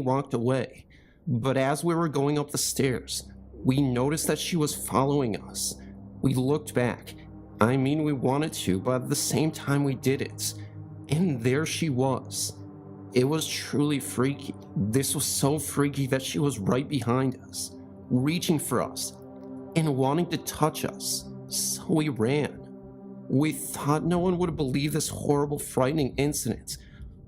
walked away. But as we were going up the stairs, we noticed that she was following us. We looked back. I mean, we wanted to, but at the same time we didn't. And there she was. It was truly freaky. This was so freaky that she was right behind us, reaching for us and wanting to touch us. So we ran. We thought no one would believe this horrible, frightening incident,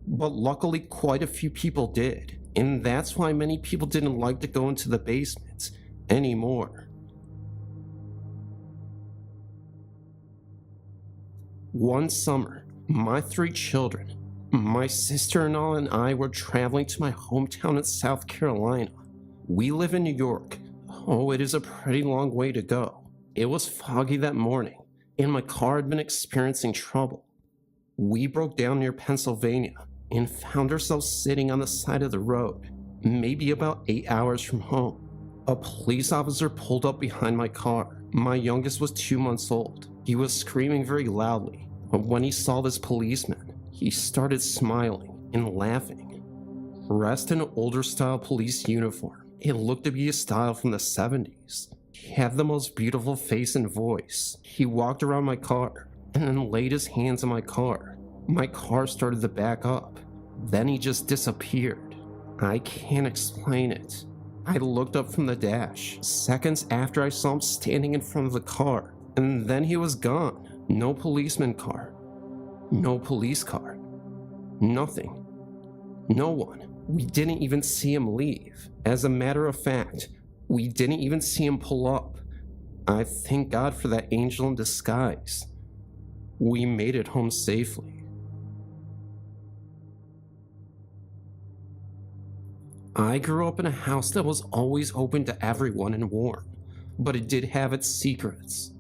but luckily quite a few people did. And that's why many people didn't like to go into the basement anymore. One summer, my 3 children, my sister-in-law and I were traveling to my hometown in South Carolina. We live in New York. Oh, it is a pretty long way to go. It was foggy that morning, and my car had been experiencing trouble. We broke down near Pennsylvania and found ourselves sitting on the side of the road, maybe about 8 hours from home. A police officer pulled up behind my car. My youngest was 2 months old. He was screaming very loudly, but when he saw this policeman, he started smiling and laughing. Dressed in an older style police uniform, it looked to be a style from the 70s. He had the most beautiful face and voice. He walked around my car and then laid his hands on my car. My car started to back up. Then he just disappeared. I can't explain it. I looked up from the dash seconds after I saw him standing in front of the car, and then he was gone. No policeman car. No police car. Nothing. No one. We didn't even see him leave. As a matter of fact, we didn't even see him pull up. I thank God for that angel in disguise. We made it home safely. I grew up in a house that was always open to everyone and warm, but it did have its secrets.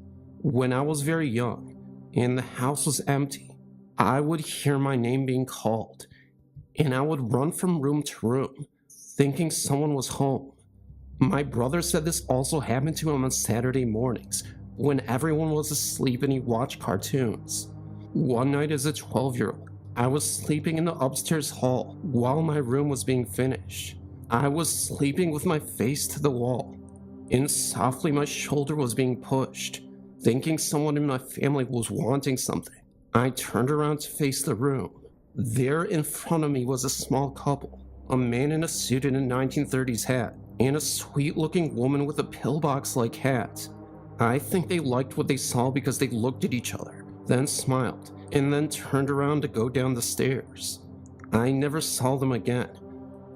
When I was very young, and the house was empty, I would hear my name being called, and I would run from room to room, thinking someone was home. My brother said this also happened to him on Saturday mornings, when everyone was asleep and he watched cartoons. One night as a 12-year-old, I was sleeping in the upstairs hall while my room was being finished. I was sleeping with my face to the wall, and softly my shoulder was being pushed, thinking someone in my family was wanting something. I turned around to face the room. There in front of me was a small couple, a man in a suit and a 1930s hat, and a sweet-looking woman with a pillbox-like hat. I think they liked what they saw because they looked at each other, then smiled, and then turned around to go down the stairs. I never saw them again.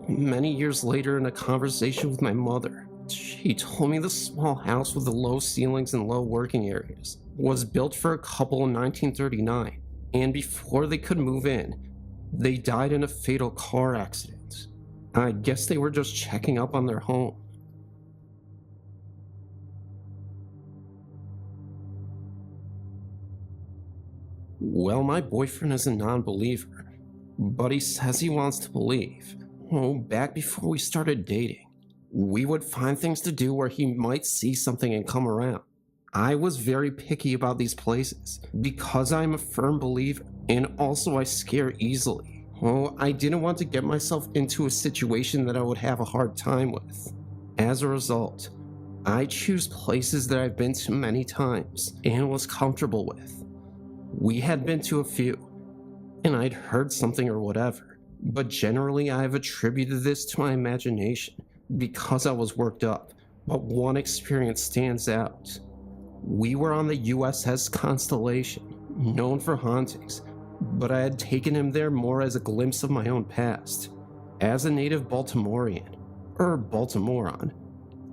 Many years later, in a conversation with my mother, she told me the small house with the low ceilings and low working areas was built for a couple in 1939, and before they could move in, they died in a fatal car accident. I guess they were just checking up on their home. Well, my boyfriend is a non-believer, but he says he wants to believe. Oh, back before we started dating, we would find things to do where he might see something and come around. I was very picky about these places because I'm a firm believer, and also I scare easily. Oh, I didn't want to get myself into a situation that I would have a hard time with. As a result, I choose places that I've been to many times and was comfortable with. We had been to a few, and I'd heard something or whatever, but generally I've attributed this to my imagination because I was worked up, but one experience stands out. We were on the USS Constellation, known for hauntings, but I had taken him there more as a glimpse of my own past. As a native Baltimorean, or Baltimorean,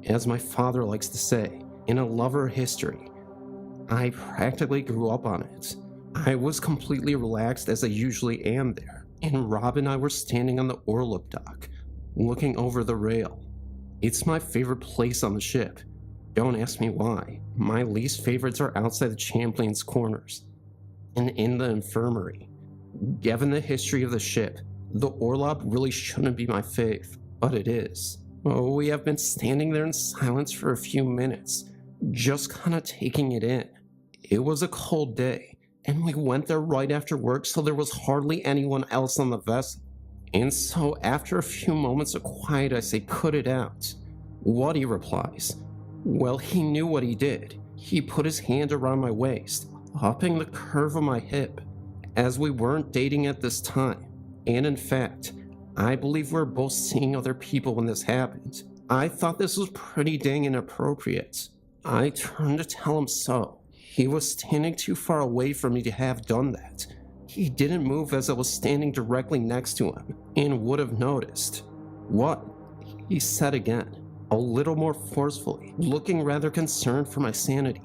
as my father likes to say, and a lover of history, I practically grew up on it. I was completely relaxed as I usually am there, and Rob and I were standing on the orlop dock, looking over the rail. It's my favorite place on the ship. Don't ask me why. My least favorites are outside the Champlain's corners and in the infirmary. Given the history of the ship, the orlop really shouldn't be my fave, but it is. Oh, we have been standing there in silence for a few minutes, just kind of taking it in. It was a cold day, and we went there right after work, so there was hardly anyone else on the vessel. And so after a few moments of quiet, I say, "Put it out." Waddy replies, "Well, he knew what he did. He put his hand around my waist, upping the curve of my hip, as we weren't dating at this time. And in fact, I believe we were both seeing other people when this happened. I thought this was pretty dang inappropriate. I turned to tell him so. He was standing too far away from me to have done that. He didn't move as I was standing directly next to him, and would have noticed." "What?" he said again, a little more forcefully, looking rather concerned for my sanity.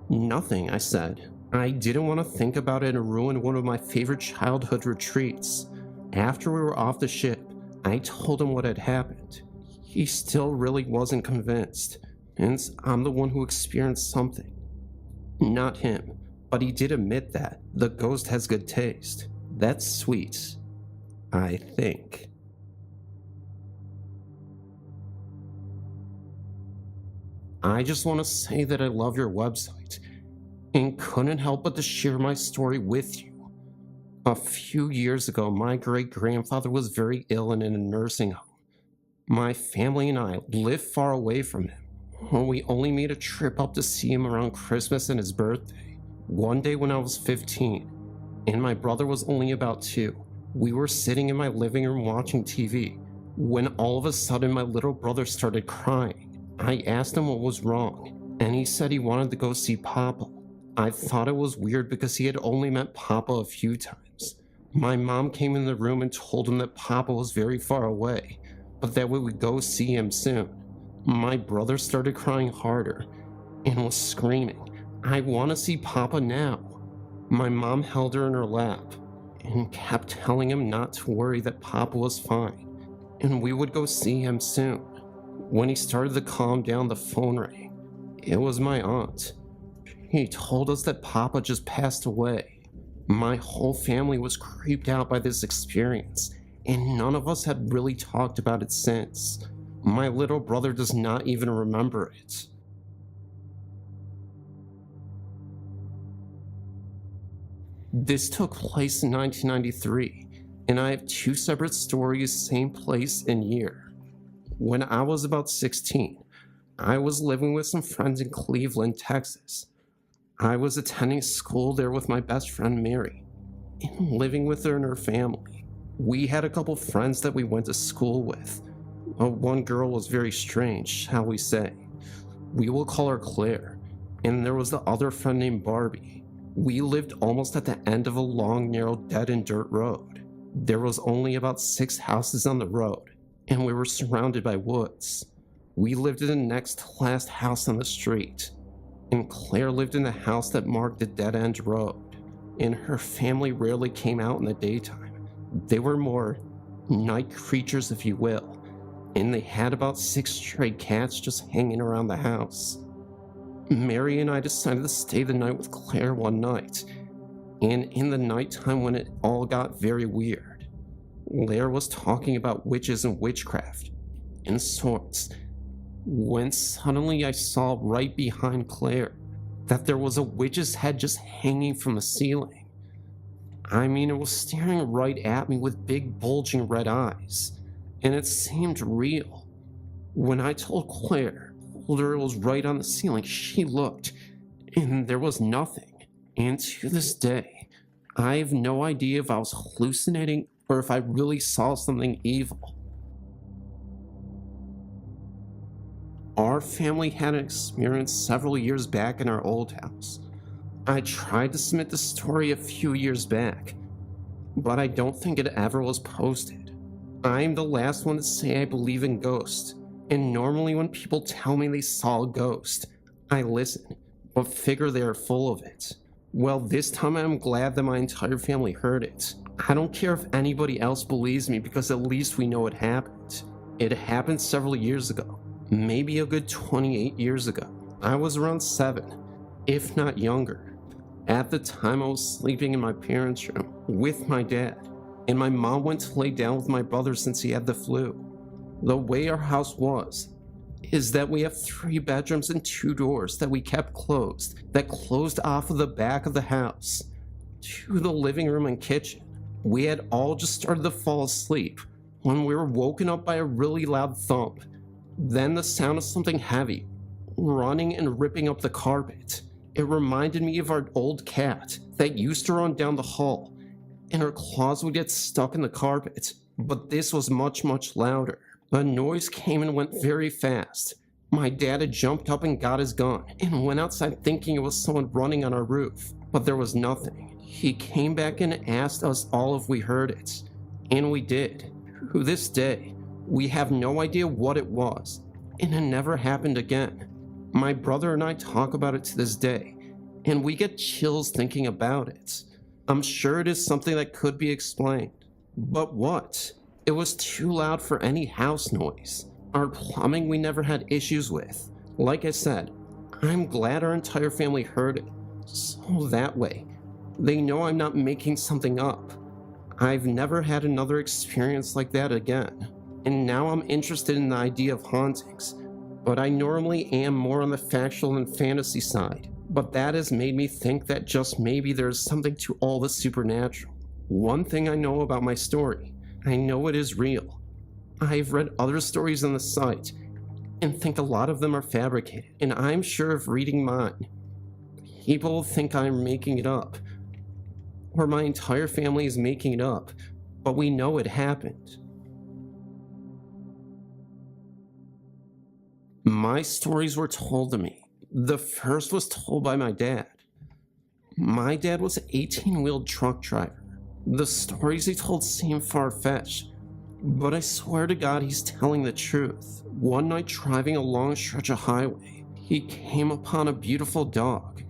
"Nothing," I said. I didn't want to think about it and ruin one of my favorite childhood retreats. After we were off the ship, I told him what had happened. He still really wasn't convinced, and I'm the one who experienced something. Not him, but he did admit that the ghost has good taste. That's sweet, I think. I just want to say that I love your website, and couldn't help but to share my story with you. A few years ago, my great-grandfather was very ill and in a nursing home. My family and I lived far away from him. We only made a trip up to see him around Christmas and his birthday. One day when I was 15, and my brother was only about 2, we were sitting in my living room watching TV, when all of a sudden my little brother started crying. I asked him what was wrong, and he said he wanted to go see Papa. I thought it was weird because he had only met Papa a few times. My mom came in the room and told him that Papa was very far away, but that we would go see him soon. My brother started crying harder and was screaming, "I want to see Papa now." My mom held her in her lap and kept telling him not to worry, that Papa was fine and we would go see him soon. When he started to calm down, the phone rang. It was my aunt. He told us that Papa just passed away. My whole family was creeped out by this experience, and none of us had really talked about it since. My little brother does not even remember it. This took place in 1993, and I have 2 separate stories, same place and year. When I was about 16, I was living with some friends in Cleveland, Texas. I was attending school there with my best friend Mary, and living with her and her family. We had a couple friends that we went to school with. One girl was very strange, shall we say. We will call her Claire, and there was the other friend named Barbie. We lived almost at the end of a long, narrow, dead-end dirt road. There was only about 6 houses on the road, and we were surrounded by woods. We lived in the next to last house on the street, and Claire lived in the house that marked the dead-end road, and her family rarely came out in the daytime. They were more night creatures, if you will, and they had about 6 stray cats just hanging around the house. Mary and I decided to stay the night with Claire one night, and in the nighttime when it all got very weird, Claire was talking about witches and witchcraft and sorts, when suddenly I saw right behind Claire that there was a witch's head just hanging from the ceiling. I mean, it was staring right at me with big bulging red eyes, and it seemed real. When I told Claire it was right on the ceiling, she looked, and there was nothing. And to this day, I have no idea if I was hallucinating or if I really saw something evil. Our family had an experience several years back in our old house. I tried to submit the story a few years back, but I don't think it ever was posted. I'm the last one to say I believe in ghosts, and normally when people tell me they saw a ghost, I listen, but figure they are full of it. Well, this time I'm glad that my entire family heard it. I don't care if anybody else believes me because at least we know it happened. It happened several years ago, maybe a good 28 years ago. I was around 7, if not younger. At the time I was sleeping in my parents' room with my dad, and my mom went to lay down with my brother since he had the flu. The way our house was is that we have 3 bedrooms and 2 doors that we kept closed, that closed off of the back of the house to the living room and kitchen. We had all just started to fall asleep when we were woken up by a really loud thump, then the sound of something heavy running and ripping up the carpet. It reminded me of our old cat that used to run down the hall, and her claws would get stuck in the carpet, but this was much, much louder. The noise came and went very fast. My dad had jumped up and got his gun and went outside thinking it was someone running on our roof, but there was nothing. He came back and asked us all if we heard it, and we did. To this day, we have no idea what it was, and it never happened again. My brother and I talk about it to this day, and we get chills thinking about it. I'm sure it is something that could be explained. But what? It was too loud for any house noise. Our plumbing we never had issues with. Like I said, I'm glad our entire family heard it. So that way, they know I'm not making something up. I've never had another experience like that again. And now I'm interested in the idea of hauntings. But I normally am more on the factual and fantasy side. But that has made me think that just maybe there's something to all the supernatural. One thing I know about my story, I know it is real. I've read other stories on the site and think a lot of them are fabricated, and I'm sure if reading mine, people will think I'm making it up, or my entire family is making it up, but we know it happened. My stories were told to me. The first was told by my dad. My dad was an 18-wheeled truck driver. The stories he told seemed far-fetched, but I swear to God he's telling the truth. One night driving a long stretch of highway, he came upon a beautiful dog.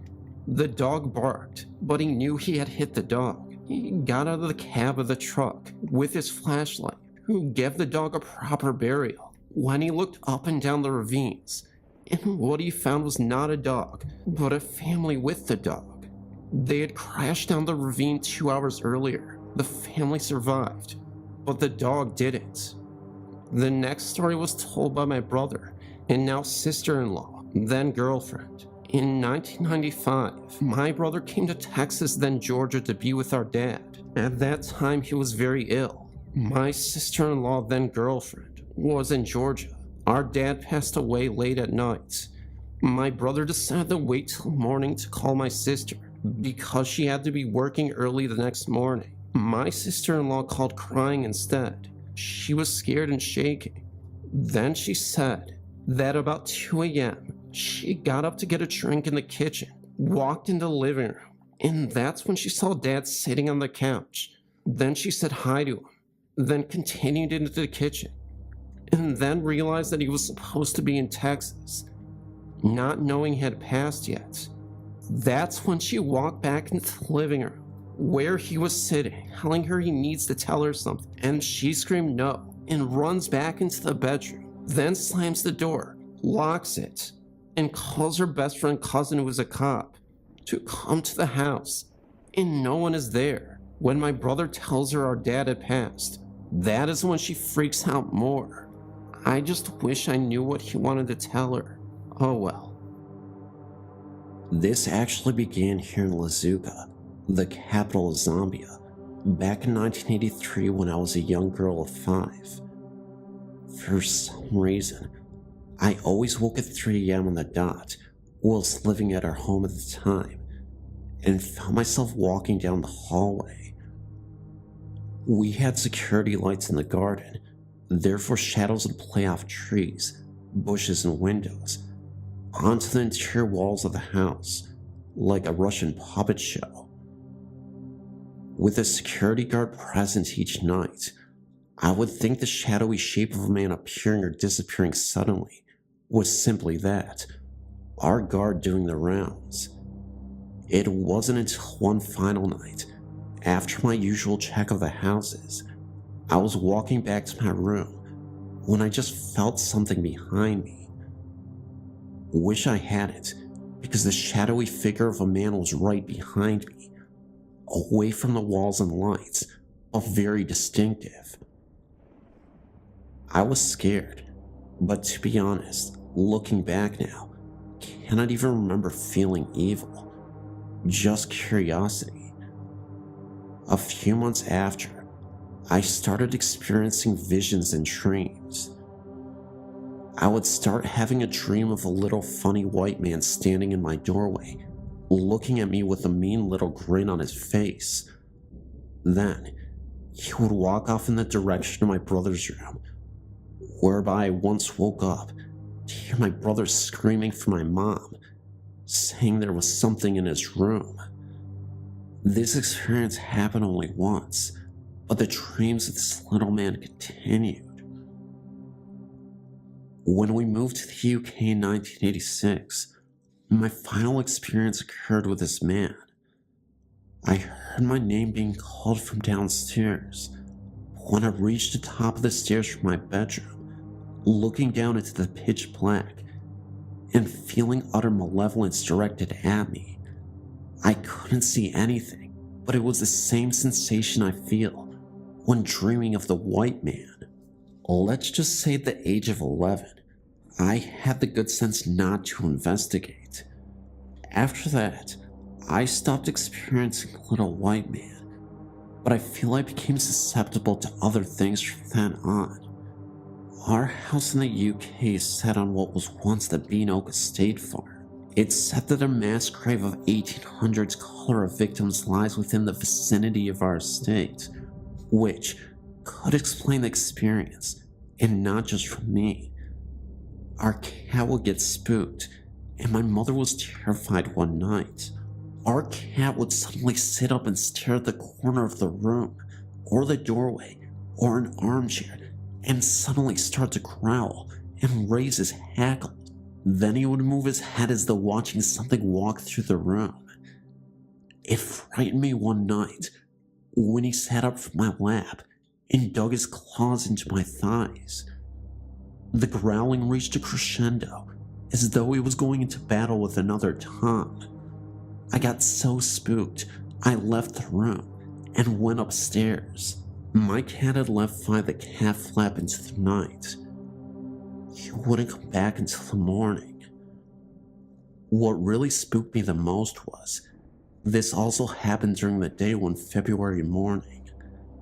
The dog barked, but he knew he had hit the dog. He got out of the cab of the truck with his flashlight, who gave the dog a proper burial. When he looked up and down the ravines, and what he found was not a dog, but a family with the dog. They had crashed down the ravine 2 hours earlier. The family survived, but the dog didn't. The next story was told by my brother, and now sister-in-law, then girlfriend. In 1995, my brother came to Texas, then Georgia, to be with our dad. At that time, he was very ill. My sister-in-law, then girlfriend, was in Georgia. Our dad passed away late at night. My brother decided to wait till morning to call my sister, because she had to be working early the next morning. My sister-in-law called crying instead. She was scared and shaking. Then she said that about 2 a.m., she got up to get a drink in the kitchen, walked into the living room, and that's when she saw Dad sitting on the couch. Then she said hi to him, then continued into the kitchen, and then realized that he was supposed to be in Texas, not knowing he had passed yet. That's when she walked back into the living room, where he was sitting, telling her he needs to tell her something, and she screamed no, and runs back into the bedroom, then slams the door, locks it, and calls her best friend cousin, who was a cop, to come to the house, and no one is there. When my brother tells her our dad had passed, that is when she freaks out more. I just wish I knew what he wanted to tell her. Oh well. This actually began here in Lazuka, the capital of Zambia, back in 1983 when I was a young girl of 5. For some reason, I always woke at 3 a.m. on the dot, whilst living at our home at the time, and found myself walking down the hallway. We had security lights in the garden, therefore shadows would play off trees, bushes, and windows onto the interior walls of the house, like a Russian puppet show. With a security guard present each night, I would think the shadowy shape of a man appearing or disappearing suddenly was simply that, our guard doing the rounds. It wasn't until one final night, after my usual check of the houses, I was walking back to my room when I just felt something behind me. Wish I hadn't, because the shadowy figure of a man was right behind me, away from the walls and lights, but very distinctive. I was scared, but to be honest, looking back now, cannot even remember feeling evil, just curiosity. A few months after, I started experiencing visions and dreams. I would start having a dream of a little funny white man standing in my doorway, looking at me with a mean little grin on his face. Then, he would walk off in the direction of my brother's room, whereby I once woke up to hear my brother screaming for my mom, saying there was something in his room. This experience happened only once, but the dreams of this little man continued. When we moved to the UK in 1986, my final experience occurred with this man. I heard my name being called from downstairs. When I reached the top of the stairs from my bedroom, looking down into the pitch black, and feeling utter malevolence directed at me, I couldn't see anything, but it was the same sensation I feel when dreaming of the white man. Let's just say at the age of 11, I had the good sense not to investigate. After that, I stopped experiencing little white man, but I feel I became susceptible to other things from then on. Our house in the UK is set on what was once the Bean Oak Estate Farm. It's said that a mass grave of 1800s cholera victims lies within the vicinity of our estate, which could explain the experience, and not just for me. Our cat would get spooked, and my mother was terrified one night. Our cat would suddenly sit up and stare at the corner of the room, or the doorway, or an armchair, and suddenly start to growl and raise his hackle. Then he would move his head as though watching something walk through the room. It frightened me one night when he sat up from my lap and dug his claws into my thighs. The growling reached a crescendo, as though he was going into battle with another Tom. I got so spooked, I left the room and went upstairs. My cat had left via the cat flap into the night. He wouldn't come back until the morning. What really spooked me the most was, this also happened during the day one February morning.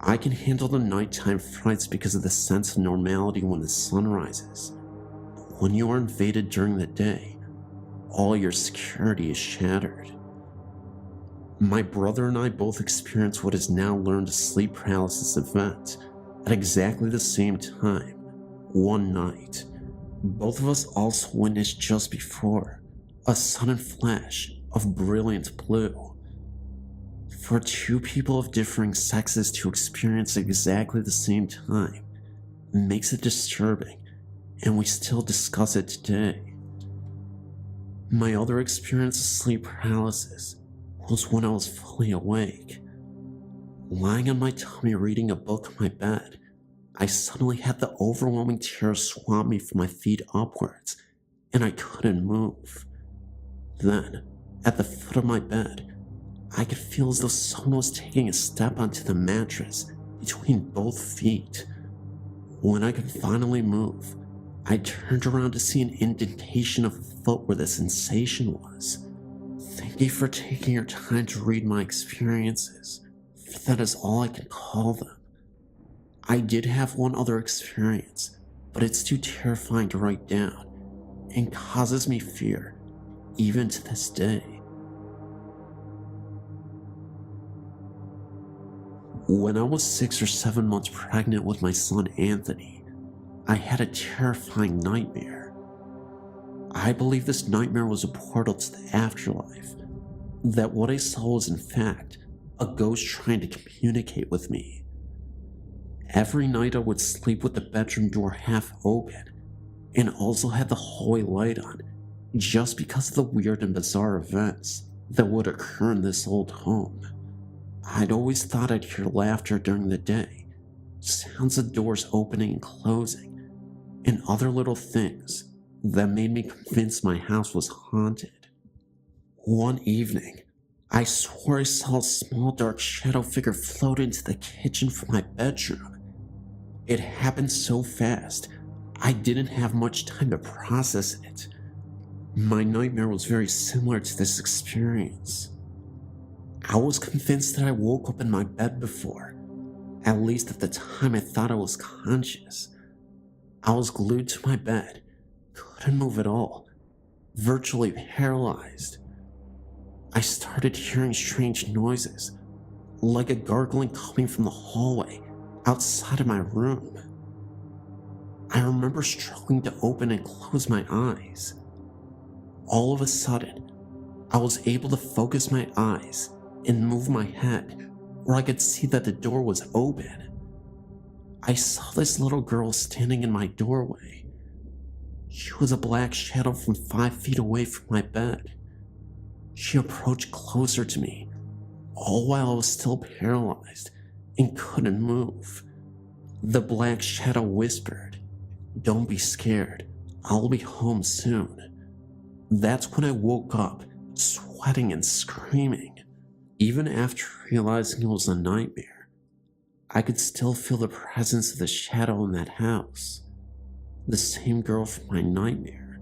I can handle the nighttime frights because of the sense of normality when the sun rises. But when you are invaded during the day, all your security is shattered. My brother and I both experienced what is now learned a sleep paralysis event at exactly the same time, one night. Both of us also witnessed just before a sudden flash of brilliant blue. For two people of differing sexes to experience exactly the same time makes it disturbing, and we still discuss it today. My other experience of sleep paralysis was when I was fully awake. Lying on my tummy reading a book on my bed, I suddenly had the overwhelming terror swamp me from my feet upwards, and I couldn't move. Then, at the foot of my bed, I could feel as though someone was taking a step onto the mattress between both feet. When I could finally move, I turned around to see an indentation of a foot where the sensation was. Thank you for taking your time to read my experiences, for that is all I can call them. I did have one other experience, but it's too terrifying to write down, and causes me fear, even to this day. When I was 6 or 7 months pregnant with my son Anthony, I had a terrifying nightmare. I believe this nightmare was a portal to the afterlife, that what I saw was in fact a ghost trying to communicate with me. Every night I would sleep with the bedroom door half open and also had the hallway light on, just because of the weird and bizarre events that would occur in this old home. I'd always thought I'd hear laughter during the day, sounds of doors opening and closing, and other little things that made me convinced my house was haunted. One evening, I swore I saw a small dark shadow figure float into the kitchen from my bedroom. It happened so fast, I didn't have much time to process it. My nightmare was very similar to this experience. I was convinced that I woke up in my bed before. At least at the time I thought I was conscious. I was glued to my bed, couldn't move at all, virtually paralyzed. I started hearing strange noises, like a gargling coming from the hallway outside of my room. I remember struggling to open and close my eyes. All of a sudden, I was able to focus my eyes and move my head where I could see that the door was open. I saw this little girl standing in my doorway. She was a black shadow from 5 feet away from my bed. She approached closer to me, all while I was still paralyzed and couldn't move. The black shadow whispered, "Don't be scared, I'll be home soon." That's when I woke up, sweating and screaming. Even after realizing it was a nightmare, I could still feel the presence of the shadow in that house. The same girl from my nightmare.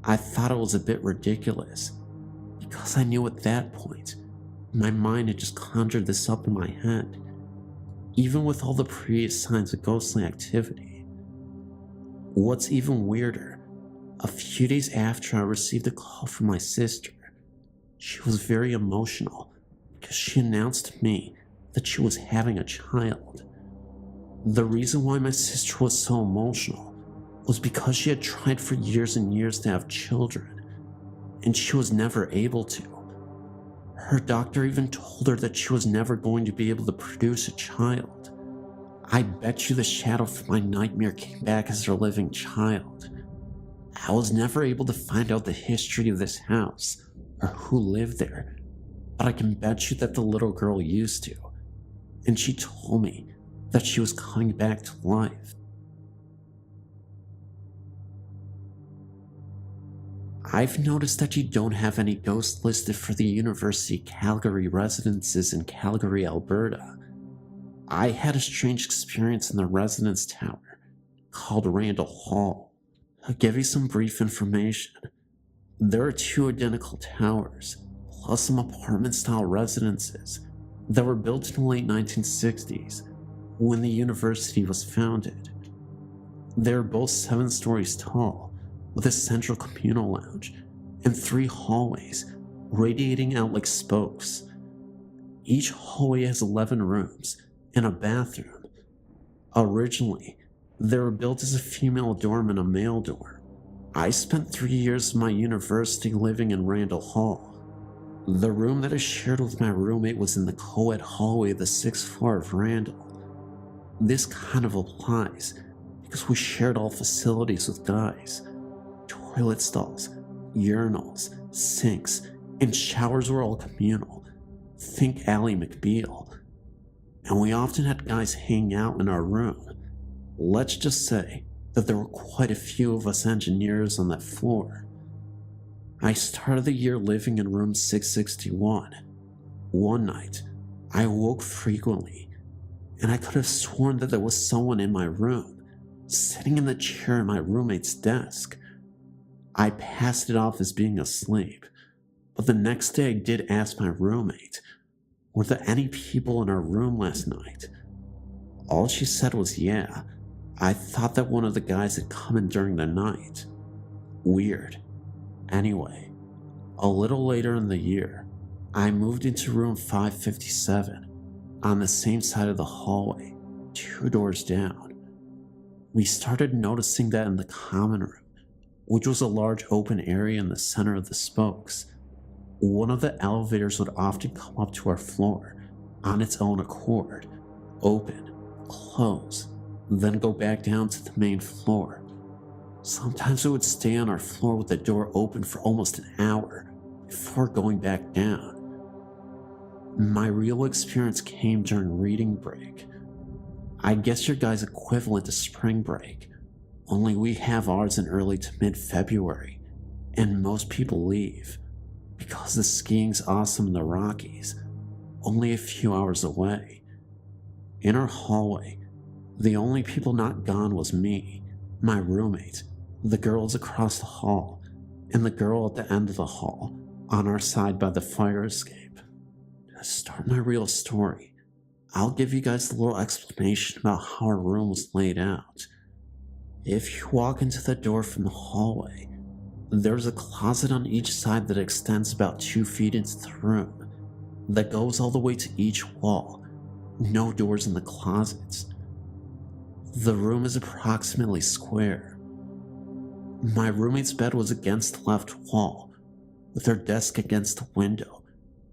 I thought it was a bit ridiculous, because I knew at that point, my mind had just conjured this up in my head, even with all the previous signs of ghostly activity. What's even weirder, a few days after I received a call from my sister, she was very emotional because she announced to me that she was having a child. The reason why my sister was so emotional was because she had tried for years and years to have children, and she was never able to. Her doctor even told her that she was never going to be able to produce a child. I bet you the shadow from my nightmare came back as her living child. I was never able to find out the history of this house or who lived there, but I can bet you that the little girl used to, and she told me that she was coming back to life. I've noticed that you don't have any ghosts listed for the University Calgary residences in Calgary, Alberta. I had a strange experience in the residence tower called Randall Hall. I'll give you some brief information. There are 2 identical towers, plus some apartment-style residences that were built in the late 1960s when the university was founded. They are both 7 stories tall, with a central communal lounge and 3 hallways radiating out like spokes. Each hallway has 11 rooms and a bathroom. Originally, they were built as a female dorm and a male dorm. I spent 3 years of my university living in Randall Hall. The room that I shared with my roommate was in the co-ed hallway of the 6th floor of Randall. This kind of applies because we shared all facilities with guys. Toilet stalls, urinals, sinks, and showers were all communal. Think Ally McBeal. And we often had guys hang out in our room. Let's just say that there were quite a few of us engineers on that floor. I started the year living in room 661. One night, I woke frequently, and I could have sworn that there was someone in my room, sitting in the chair at my roommate's desk. I passed it off as being asleep, but the next day I did ask my roommate, "Were there any people in our room last night?" All she said was, "Yeah, I thought that one of the guys had come in during the night." Weird. Anyway, a little later in the year, I moved into room 557, on the same side of the hallway, 2 doors down. We started noticing that in the common room, which was a large open area in the center of the spokes, one of the elevators would often come up to our floor on its own accord, open, close, then go back down to the main floor. Sometimes we would stay on our floor with the door open for almost an hour before going back down. My real experience came during reading break. I guess your guys' equivalent to spring break, only we have ours in early to mid-February, and most people leave because the skiing's awesome in the Rockies, only a few hours away. In our hallway, the only people not gone was me, my roommate, the girls across the hall, and the girl at the end of the hall, on our side by the fire escape. To start my real story, I'll give you guys a little explanation about how our room was laid out. If you walk into the door from the hallway, there's a closet on each side that extends about 2 feet into the room, that goes all the way to each wall. No doors in the closets. The room is approximately square. My roommate's bed was against the left wall, with her desk against the window,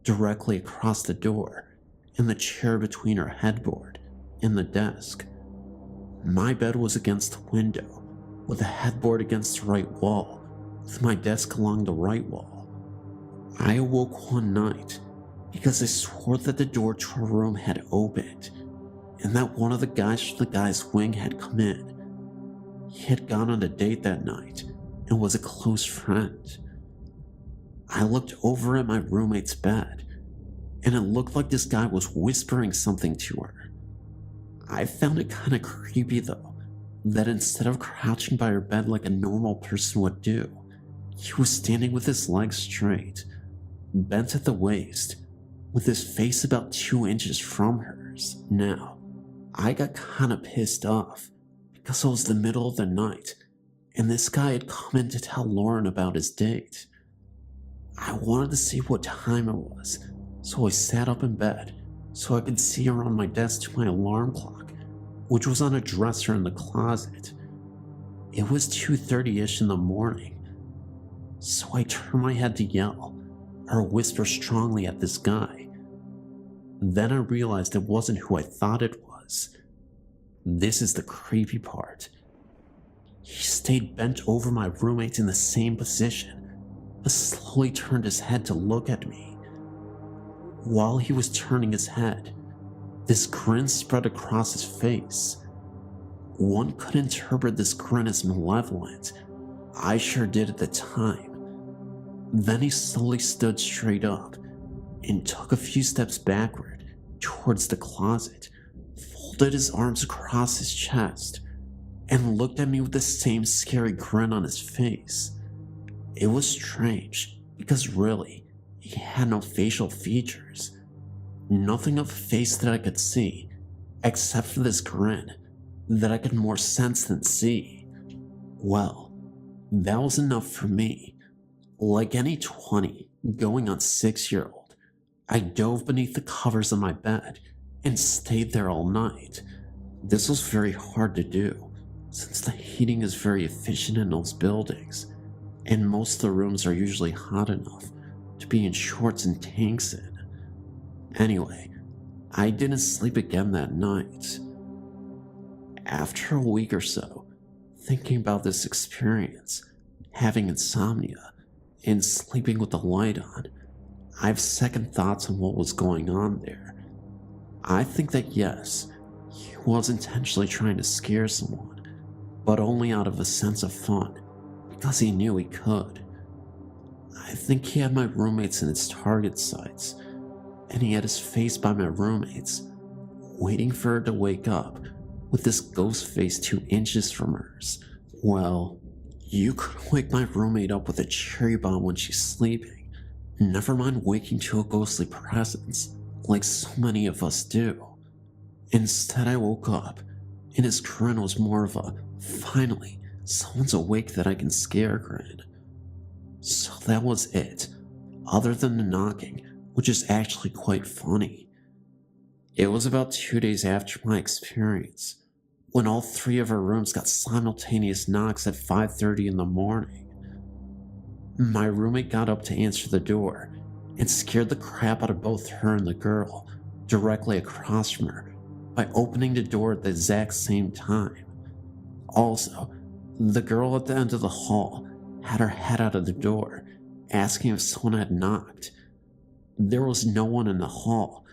directly across the door, and the chair between her headboard and the desk. My bed was against the window, with the headboard against the right wall, with my desk along the right wall. I awoke one night because I swore that the door to our room had opened, and that one of the guys from the guy's wing had come in. He had gone on a date that night and was a close friend. I looked over at my roommate's bed, and it looked like this guy was whispering something to her. I found it kind of creepy though, that instead of crouching by her bed like a normal person would do, he was standing with his legs straight, bent at the waist, with his face about 2 inches from hers. Now, I got kinda pissed off because it was the middle of the night and this guy had come in to tell Lauren about his date. I wanted to see what time it was, so I sat up in bed so I could see around my desk to my alarm clock, which was on a dresser in the closet. It was 2:30-ish in the morning, so I turned my head to yell or whisper strongly at this guy. Then I realized it wasn't who I thought it was. This is the creepy part. He stayed bent over my roommate in the same position, but slowly turned his head to look at me. While he was turning his head, this grin spread across his face. One could interpret this grin as malevolent. I sure did at the time. Then he slowly stood straight up and took a few steps backward towards the closet, folded his arms across his chest, and looked at me with the same scary grin on his face. It was strange because really, he had no facial features. Nothing of a face that I could see, except for this grin that I could more sense than see. Well, that was enough for me. Like any 20 going on 6-year-old, I dove beneath the covers of my bed and stayed there all night. This was very hard to do, since the heating is very efficient in those buildings, and most of the rooms are usually hot enough to be in shorts and tanks in. Anyway, I didn't sleep again that night. After a week or so, thinking about this experience, having insomnia, and sleeping with the light on, I have second thoughts on what was going on there. I think that yes, he was intentionally trying to scare someone, but only out of a sense of fun, because he knew he could. I think he had my roommates in his target sights, and he had his face by my roommates, waiting for her to wake up with this ghost face 2 inches from hers. Well, you could wake my roommate up with a cherry bomb when she's sleeping, never mind waking to a ghostly presence like so many of us do. Instead, I woke up, and his grin was more of a, finally, someone's awake that I can scare grin. So that was it, other than the knocking, which is actually quite funny. It was about 2 days after my experience, when all 3 of our rooms got simultaneous knocks at 5:30 in the morning. My roommate got up to answer the door and scared the crap out of both her and the girl directly across from her by opening the door at the exact same time. Also, The girl at the end of the hall had her head out of the door, asking if someone had knocked. There was no one in the hall,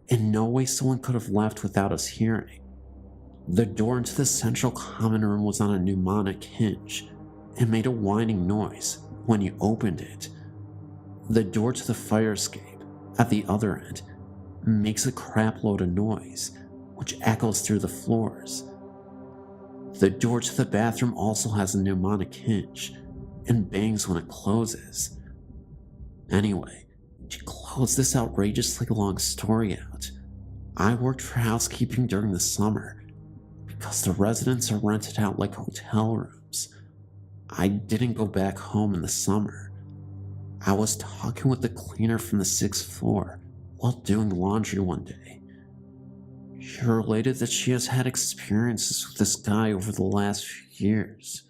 and no way someone could have left without us hearing. The door into the central common room was on a mnemonic hinge and made a whining noise when you opened it. The door to the fire escape at the other end makes a crapload of noise, which echoes through the floors. The door to the bathroom also has a mnemonic hinge and bangs when it closes. Anyway, to close this outrageously long story out, I worked for housekeeping during the summer because the residents are rented out like hotel rooms. I didn't go back home in the summer. I was talking with the cleaner from the 6th floor while doing laundry one day. She related that she has had experiences with this guy over the last few years.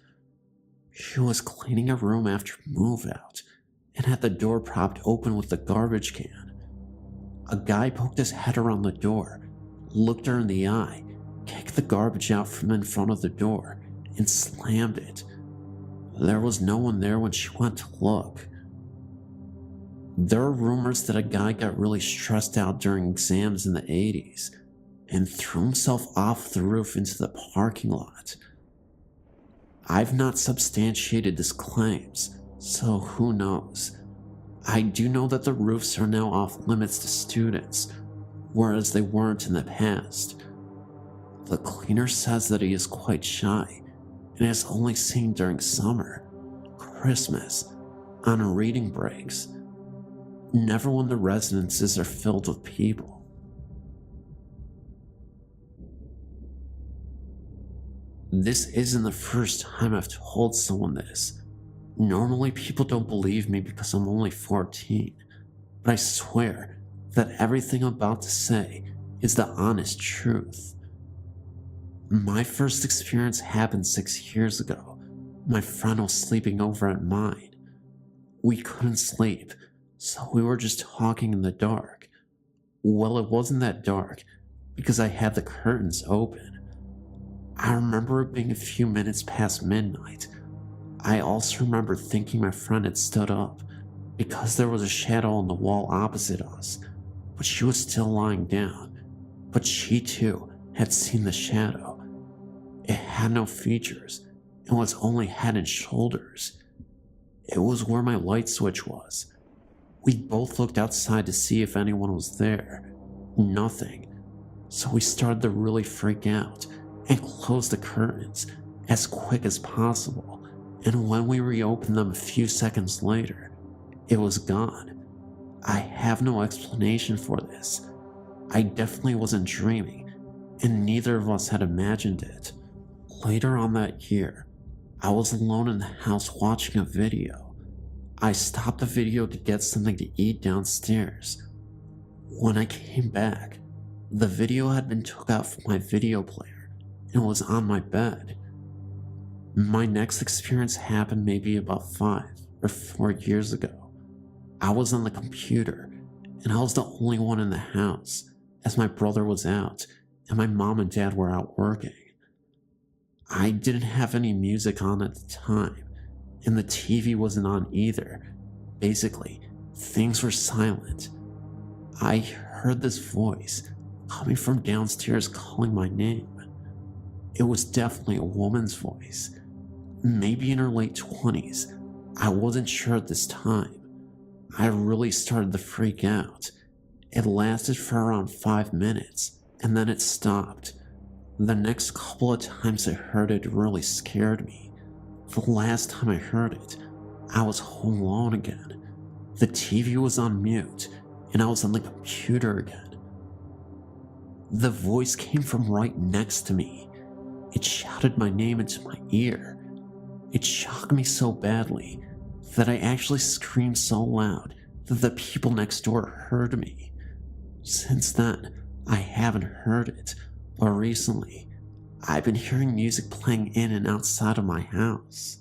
She was cleaning a room after move out and had the door propped open with the garbage can. A guy poked his head around the door, looked her in the eye, kicked the garbage out from in front of the door, and slammed it. There was no one there when she went to look. There are rumors that a guy got really stressed out during exams in the 80s and threw himself off the roof into the parking lot. I've not substantiated his claims, so who knows. I do know that the roofs are now off limits to students, whereas they weren't in the past. The cleaner says that he is quite shy and is only seen during summer, Christmas, on reading breaks, never when the residences are filled with people. This isn't the first time I've told someone this. Normally people don't believe me because I'm only 14, but I swear that everything I'm about to say is the honest truth. My first experience happened 6 years ago. My friend was sleeping over at mine. We couldn't sleep, so we were just talking in the dark. Well, it wasn't that dark because I had the curtains open. I remember it being a few minutes past midnight. I also remember thinking my friend had stood up because there was a shadow on the wall opposite us, but she was still lying down. But she too had seen the shadow. It had no features and was only head and shoulders. It was where my light switch was. We both looked outside to see if anyone was there. Nothing. So we started to really freak out and close the curtains as quick as possible, and when we reopened them a few seconds later, it was gone. I have no explanation for this. I definitely wasn't dreaming, and neither of us had imagined it. Later on that year, I was alone in the house watching a video. I stopped the video to get something to eat downstairs. When I came back, the video had been took out from my video player and was on my bed. My next experience happened maybe about 5 or 4 years ago. I was on the computer, and I was the only one in the house, as my brother was out, and my mom and dad were out working. I didn't have any music on at the time, and the TV wasn't on either. Basically, things were silent. I heard this voice coming from downstairs calling my name. It was definitely a woman's voice, maybe in her late 20s. I wasn't sure at this time. I really started to freak out. It lasted for around 5 minutes, and then it stopped. The next couple of times I heard it really scared me. The last time I heard it, I was home alone again. The TV was on mute, and I was on the computer again. The voice came from right next to me. It shouted my name into my ear. It shocked me so badly that I actually screamed so loud that the people next door heard me. Since then, I haven't heard it, but recently, I've been hearing music playing in and outside of my house.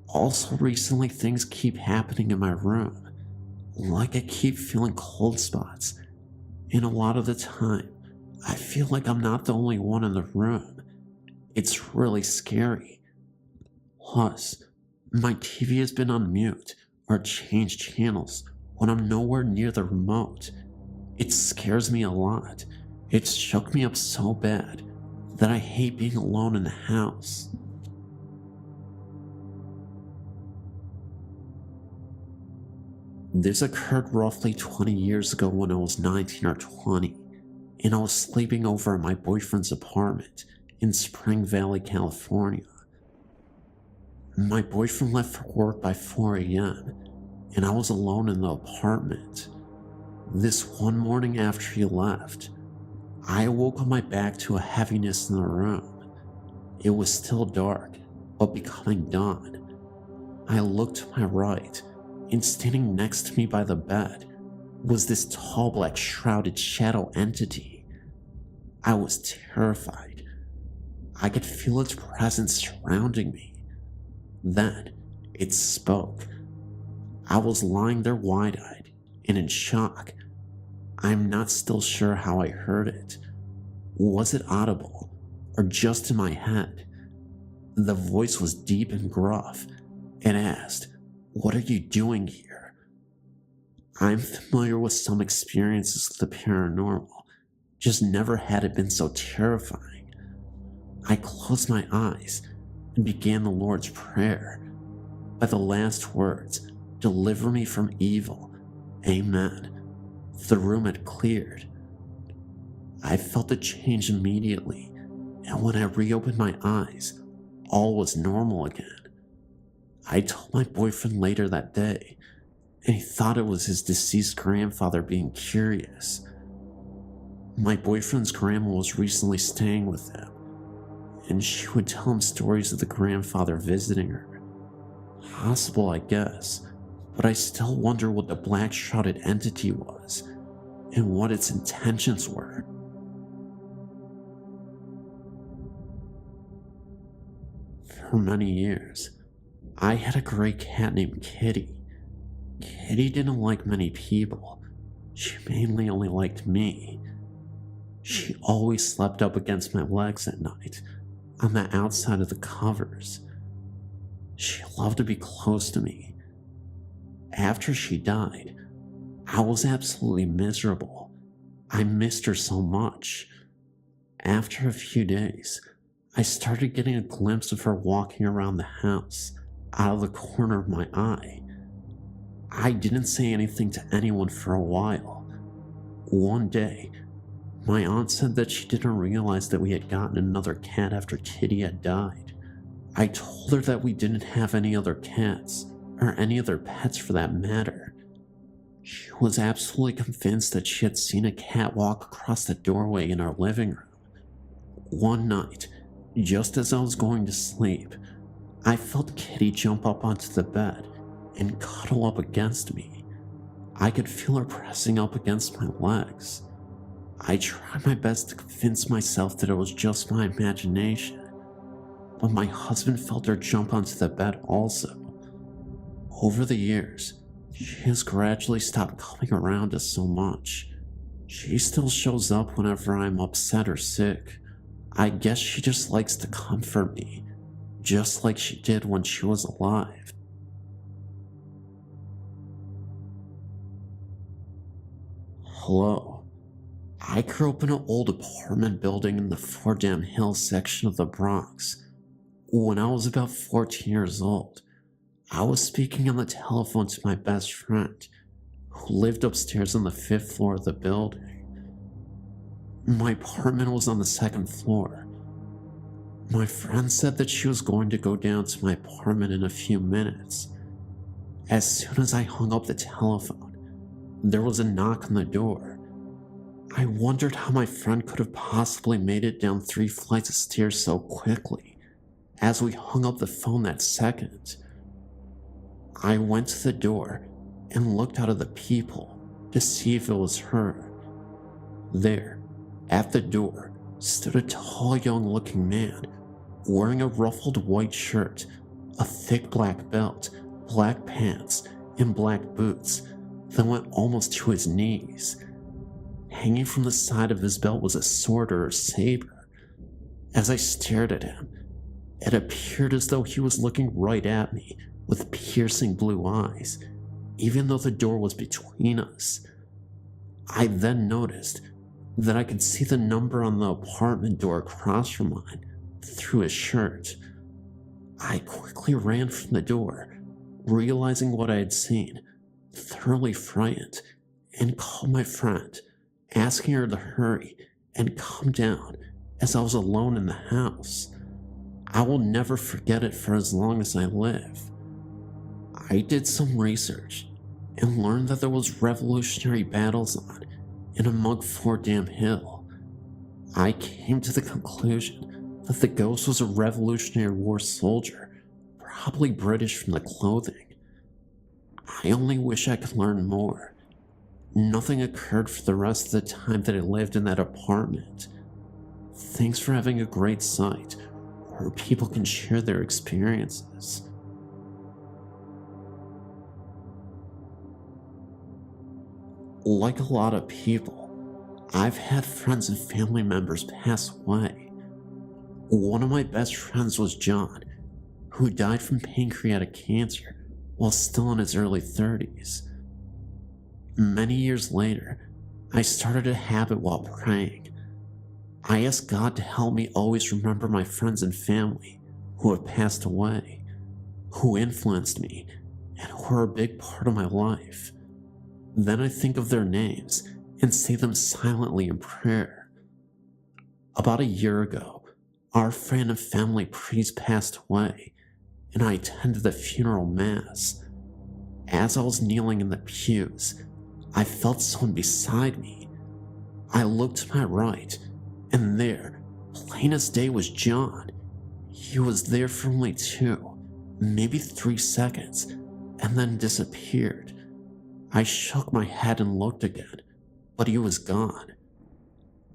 Also recently, things keep happening in my room, like I keep feeling cold spots, and a lot of the time, I feel like I'm not the only one in the room. It's really scary. Plus, my TV has been on mute or changed channels when I'm nowhere near the remote. It scares me a lot. It shook me up so bad that I hate being alone in the house. This occurred roughly 20 years ago when I was 19 or 20, and I was sleeping over at my boyfriend's apartment in Spring Valley, California. My boyfriend left for work by 4 a.m., and I was alone in the apartment. This one morning after he left, I awoke on my back to a heaviness in the room. It was still dark, but becoming dawn. I looked to my right, and standing next to me by the bed was this tall black shrouded shadow entity. I was terrified. I could feel its presence surrounding me. Then it spoke. I was lying there wide-eyed and in shock. I'm not still sure how I heard it. Was it audible or just in my head? The voice was deep and gruff and asked, "What are you doing here?" I'm familiar with some experiences with the paranormal, just never had it been so terrifying. I closed my eyes and began the Lord's Prayer. By the last words, "Deliver me from evil. Amen." The room had cleared. I felt the change immediately, and when I reopened my eyes, all was normal again. I told my boyfriend later that day, and he thought it was his deceased grandfather being curious. My boyfriend's grandma was recently staying with him, and she would tell him stories of the grandfather visiting her. Possible, I guess, but I still wonder what the black shrouded entity was, and what its intentions were. For many years, I had a gray cat named Kitty. Kitty didn't like many people. She mainly only liked me. She always slept up against my legs at night, on the outside of the covers. She loved to be close to me. After she died, I was absolutely miserable. I missed her so much. After a few days, I started getting a glimpse of her walking around the house, out of the corner of my eye. I didn't say anything to anyone for a while. One day, my aunt said that she didn't realize that we had gotten another cat after Kitty had died. I told her that we didn't have any other cats, or any other pets for that matter. She was absolutely convinced that she had seen a cat walk across the doorway in our living room. One night, just as I was going to sleep, I felt Kitty jump up onto the bed and cuddle up against me. I could feel her pressing up against my legs. I tried my best to convince myself that it was just my imagination, but my husband felt her jump onto the bed also. Over the years, she has gradually stopped coming around us so much. She still shows up whenever I'm upset or sick. I guess she just likes to comfort me, just like she did when she was alive. Hello. I grew up in an old apartment building in the Fordham Hills section of the Bronx. When I was about 14 years old, I was speaking on the telephone to my best friend, who lived upstairs on the 5th floor of the building. My apartment was on the 2nd floor. My friend said that she was going to go down to my apartment in a few minutes. As soon as I hung up the telephone, there was a knock on the door. I wondered how my friend could have possibly made it down 3 flights of stairs so quickly. As we hung up the phone that second, I went to the door and looked out at the people to see if it was her. There, at the door, stood a tall, young-looking man wearing a ruffled white shirt, a thick black belt, black pants, and black boots that went almost to his knees. Hanging from the side of his belt was a sword or a saber. As I stared at him, It appeared as though he was looking right at me with piercing blue eyes, even though the door was between us. I then noticed that I could see the number on the apartment door across from mine through his shirt. I quickly ran from the door, realizing what I had seen, thoroughly frightened, and called my friend, asking her to hurry and come down as I was alone in the house. I will never forget it for as long as I live. I did some research and learned that there was Revolutionary battles on in a Mug Fort Dam Hill. I came to the conclusion that the ghost was a Revolutionary War soldier, probably British from the clothing. I only wish I could learn more. Nothing occurred for the rest of the time that I lived in that apartment. Thanks for having a great site where people can share their experiences. Like a lot of people, I've had friends and family members pass away. One of my best friends was John, who died from pancreatic cancer while still in his early 30s. Many years later, I started a habit while praying. I asked God to help me always remember my friends and family who have passed away, who influenced me, and who are a big part of my life. Then I think of their names and say them silently in prayer. About a year ago, our friend and family priest passed away, and I attended the funeral mass. As I was kneeling in the pews, I felt someone beside me. I looked to my right, and there, plain as day, was John. He was there for only 2, maybe 3 seconds, and then disappeared. I shook my head and looked again, but he was gone.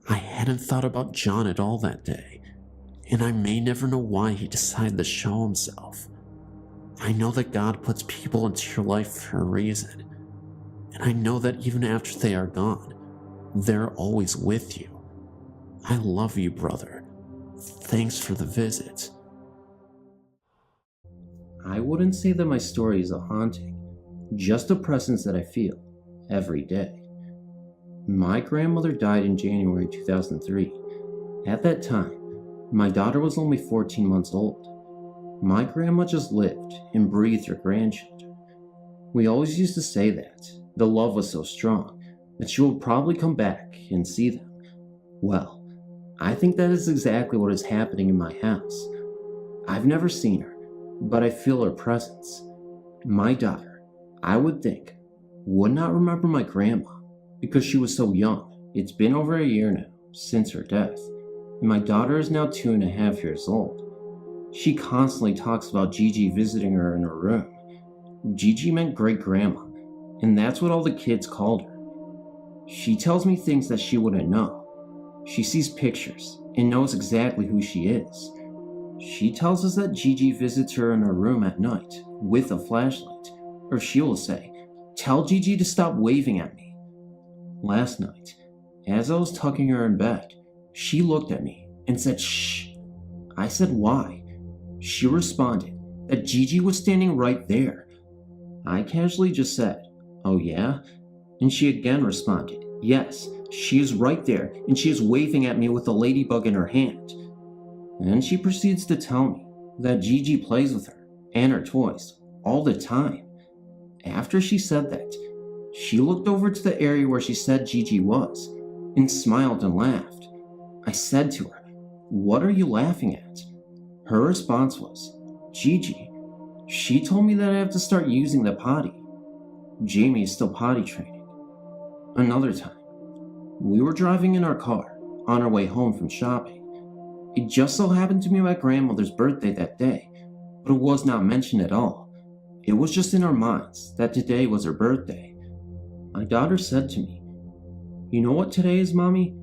I hadn't thought about John at all that day, and I may never know why he decided to show himself. I know that God puts people into your life for a reason, and I know that even after they are gone, they're always with you. I love you, brother. Thanks for the visit. I wouldn't say that my story is a haunting, just a presence that I feel every day. My grandmother died in January 2003. At that time, my daughter was only 14 months old. My grandma just lived and breathed her grandchildren. We always used to say that the love was so strong that she would probably come back and see them. Well, I think that is exactly what is happening in my house. I've never seen her, but I feel her presence. My daughter, I would think, would not remember my grandma because she was so young. It's been over a year now since her death, and my daughter is now 2.5 years old. She constantly talks about Gigi visiting her in her room. Gigi meant great grandma, and that's what all the kids called her. She tells me things that she wouldn't know. She sees pictures and knows exactly who she is. She tells us that Gigi visits her in her room at night with a flashlight, or she will say, "Tell Gigi to stop waving at me." Last night, as I was tucking her in bed, she looked at me and said, "Shh." I said, "Why?" She responded that Gigi was standing right there. I casually just said, "Oh yeah?" And she again responded, "Yes, she is right there and she is waving at me with a ladybug in her hand." And she proceeds to tell me that Gigi plays with her and her toys all the time. After she said that, she looked over to the area where she said Gigi was and smiled and laughed. I said to her, "What are you laughing at?" Her response was, "Gigi. She told me that I have to start using the potty." Jamie is still potty training. Another time, we were driving in our car on our way home from shopping. It just so happened to be my grandmother's birthday that day, but it was not mentioned at all. It was just in our minds that today was her birthday. My daughter said to me, "You know what today is, Mommy?"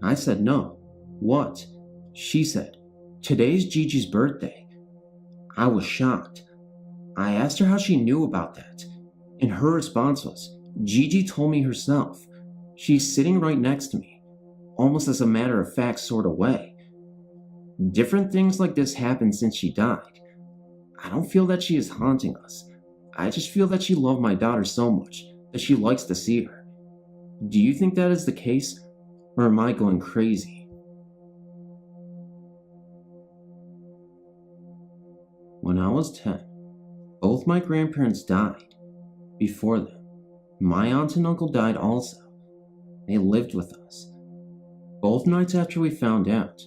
I said, "No." "What?" She said, "Today's Gigi's birthday." I was shocked. I asked her how she knew about that, and her response was, "Gigi told me herself. She's sitting right next to me, almost as a matter of fact sort of way." Different things like this happened since she died. I don't feel that she is haunting us. I just feel that she loved my daughter so much that she likes to see her. Do you think that is the case, or am I going crazy? When I was 10, both my grandparents died. Before them, my aunt and uncle died also. They lived with us. Both nights after we found out,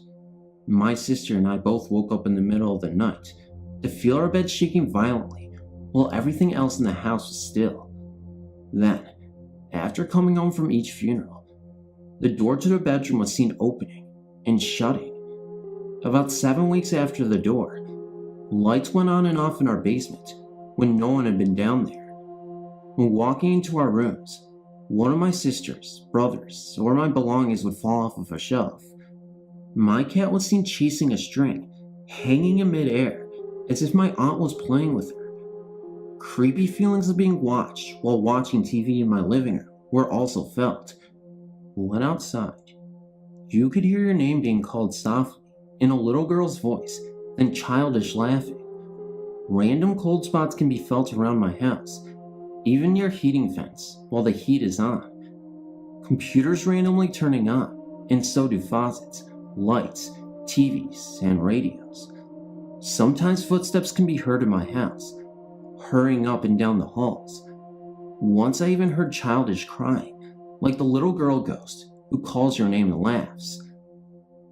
my sister and I both woke up in the middle of the night to feel our bed shaking violently while everything else in the house was still. Then, after coming home from each funeral, the door to the bedroom was seen opening and shutting. About 7 weeks after the door, lights went on and off in our basement when no one had been down there. When walking into our rooms, one of my sisters, brothers, or my belongings would fall off of a shelf. My cat was seen chasing a string, hanging in midair, as if my aunt was playing with her. Creepy feelings of being watched while watching TV in my living room were also felt. When outside, you could hear your name being called softly in a little girl's voice, then childish laughing. Random cold spots can be felt around my house, even near heating vents while the heat is on. Computers randomly turning on, and so do faucets, lights, TVs, and radios. Sometimes footsteps can be heard in my house, hurrying up and down the halls. Once I even heard childish crying, like the little girl ghost who calls your name and laughs.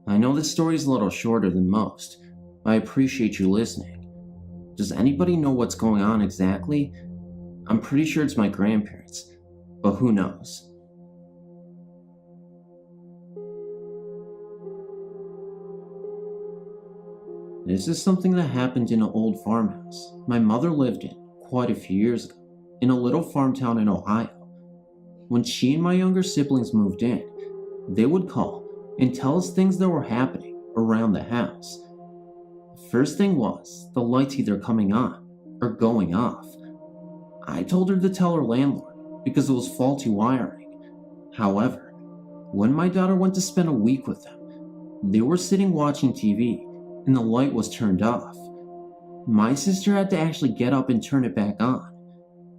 I know this story is a little shorter than most, but I appreciate you listening. Does anybody know what's going on exactly? I'm pretty sure it's my grandparents, but who knows? This is something that happened in an old farmhouse my mother lived in quite a few years ago, in a little farm town in Ohio. When she and my younger siblings moved in, they would call and tell us things that were happening around the house. The first thing was the lights either coming on or going off. I told her to tell her landlord because it was faulty wiring. However, when my daughter went to spend a week with them, they were sitting watching TV and the light was turned off. My sister had to actually get up and turn it back on.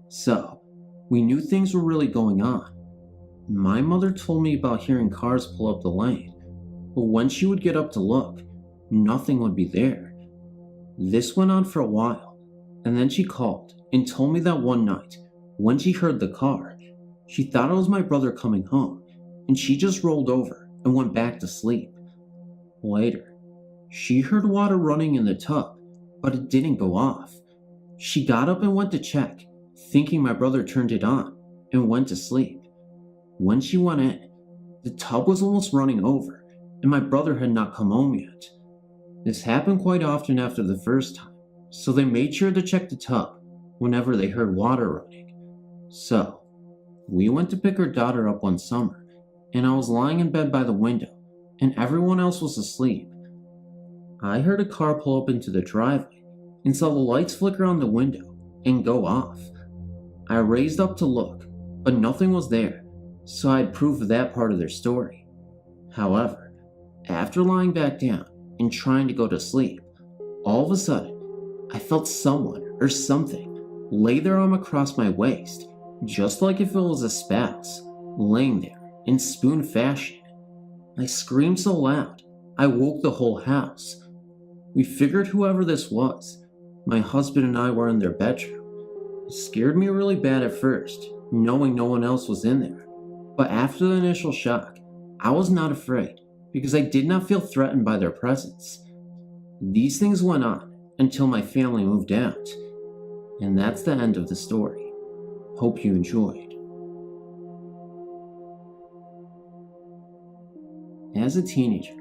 So, we knew things were really going on. My mother told me about hearing cars pull up the lane, but when she would get up to look, nothing would be there. This went on for a while, and then she called and told me that one night, when she heard the car, she thought it was my brother coming home, and she just rolled over and went back to sleep. Later, she heard water running in the tub, but it didn't go off. She got up and went to check, thinking my brother turned it on, and went to sleep. When she went in, the tub was almost running over, and my brother had not come home yet. This happened quite often after the first time, so they made sure to check the tub whenever they heard water running. So, we went to pick her daughter up one summer, and I was lying in bed by the window, and everyone else was asleep. I heard a car pull up into the driveway and saw the lights flicker on the window and go off. I raised up to look, but nothing was there, so I had proof of that part of their story. However, after lying back down and trying to go to sleep, all of a sudden, I felt someone or something lay their arm across my waist, just like if it was a spouse, laying there in spoon fashion. I screamed so loud, I woke the whole house. We figured whoever this was, my husband and I were in their bedroom. It scared me really bad at first, knowing no one else was in there. But after the initial shock, I was not afraid because I did not feel threatened by their presence. These things went on until my family moved out. And that's the end of the story. Hope you enjoyed. As a teenager,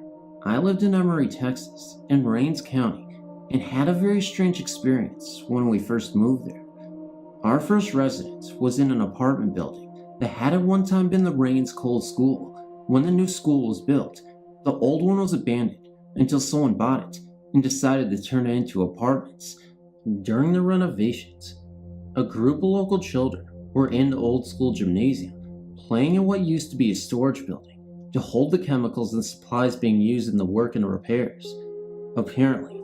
I lived in Emory, Texas, in Rains County, and had a very strange experience when we first moved there. Our first residence was in an apartment building that had at one time been the Rains Cole School. When the new school was built, the old one was abandoned until someone bought it and decided to turn it into apartments. During the renovations, a group of local children were in the old school gymnasium, playing in what used to be a storage building to hold the chemicals and supplies being used in the work and repairs. Apparently,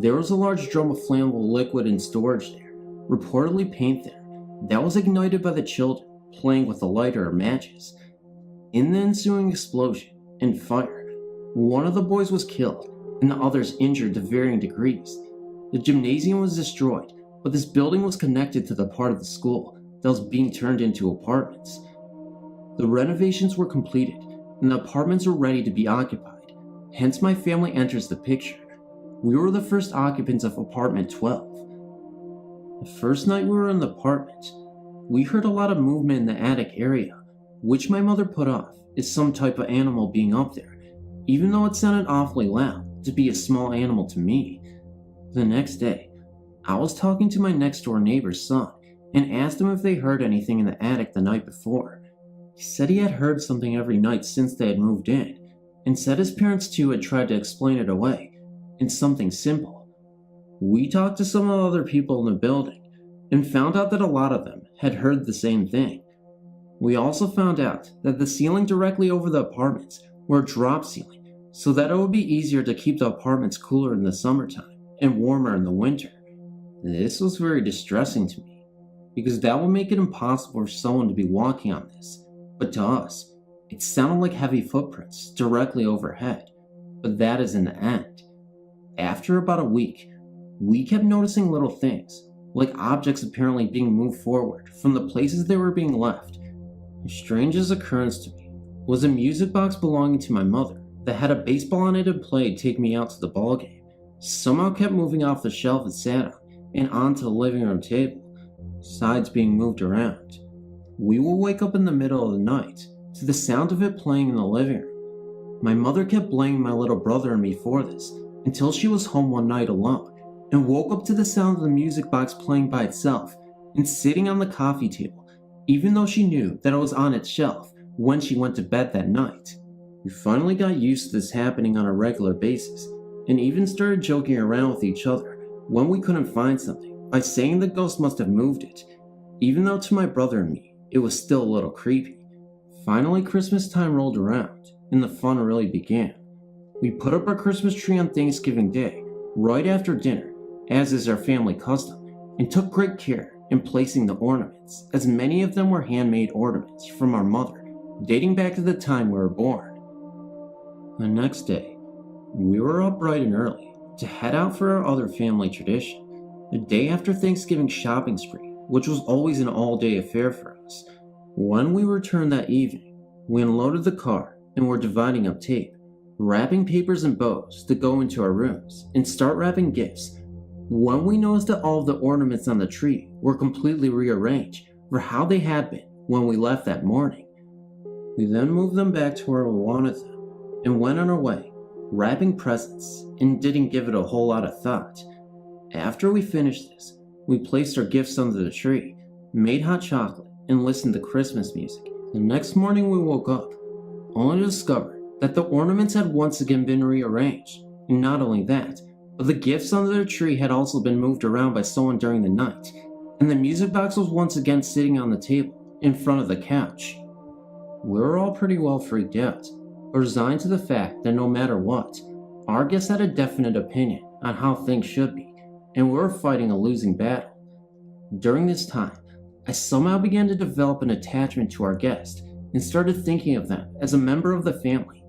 there was a large drum of flammable liquid in storage there, reportedly paint there, that was ignited by the children playing with a lighter or matches. In the ensuing explosion and fire, one of the boys was killed and the others injured to varying degrees. The gymnasium was destroyed, but this building was connected to the part of the school that was being turned into apartments. The renovations were completed and the apartments were ready to be occupied, hence my family enters the picture. We were the first occupants of apartment 12. The first night we were in the apartment, we heard a lot of movement in the attic area, which my mother put off as some type of animal being up there, even though it sounded awfully loud to be a small animal to me. The next day, I was talking to my next door neighbor's son and asked him if they heard anything in the attic the night before. He said he had heard something every night since they had moved in, and said his parents too had tried to explain it away in something simple. We talked to some other people in the building and found out that a lot of them had heard the same thing. We also found out that the ceiling directly over the apartments were a drop ceiling, so that it would be easier to keep the apartments cooler in the summertime and warmer in the winter. This was very distressing to me, because that would make it impossible for someone to be walking on this, but to us, it sounded like heavy footprints directly overhead, but that is in the end. After about a week, we kept noticing little things, like objects apparently being moved forward from the places they were being left. The strangest occurrence to me was a music box belonging to my mother that had a baseball on it and played Take Me Out to the Ball Game. Somehow kept moving off the shelf it sat on and onto the living room table, sides being moved around. We will wake up in the middle of the night to the sound of it playing in the living room. My mother kept blaming my little brother and me for this until she was home one night alone and woke up to the sound of the music box playing by itself and sitting on the coffee table, even though she knew that it was on its shelf when she went to bed that night. We finally got used to this happening on a regular basis and even started joking around with each other when we couldn't find something by saying the ghost must have moved it, even though to my brother and me it was still a little creepy. Finally, Christmas time rolled around and the fun really began. We put up our Christmas tree on Thanksgiving Day, right after dinner, as is our family custom, and took great care in placing the ornaments, as many of them were handmade ornaments from our mother, dating back to the time we were born. The next day, we were up bright and early to head out for our other family tradition, the day after Thanksgiving shopping spree, which was always an all-day affair for us. When we returned that evening, we unloaded the car and were dividing up tape, wrapping papers and bows to go into our rooms and start wrapping gifts, when we noticed that all of the ornaments on the tree were completely rearranged for how they had been when we left that morning. We then moved them back to where we wanted them and went on our way, wrapping presents, and didn't give it a whole lot of thought. After we finished this, we placed our gifts under the tree, made hot chocolate, and listened to Christmas music. The next morning we woke up, only to discover that the ornaments had once again been rearranged, and not only that, but the gifts under the tree had also been moved around by someone during the night, and the music box was once again sitting on the table in front of the couch. We were all pretty well freaked out, but resigned to the fact that no matter what, our guests had a definite opinion on how things should be, and we were fighting a losing battle. During this time, I somehow began to develop an attachment to our guest and started thinking of them as a member of the family.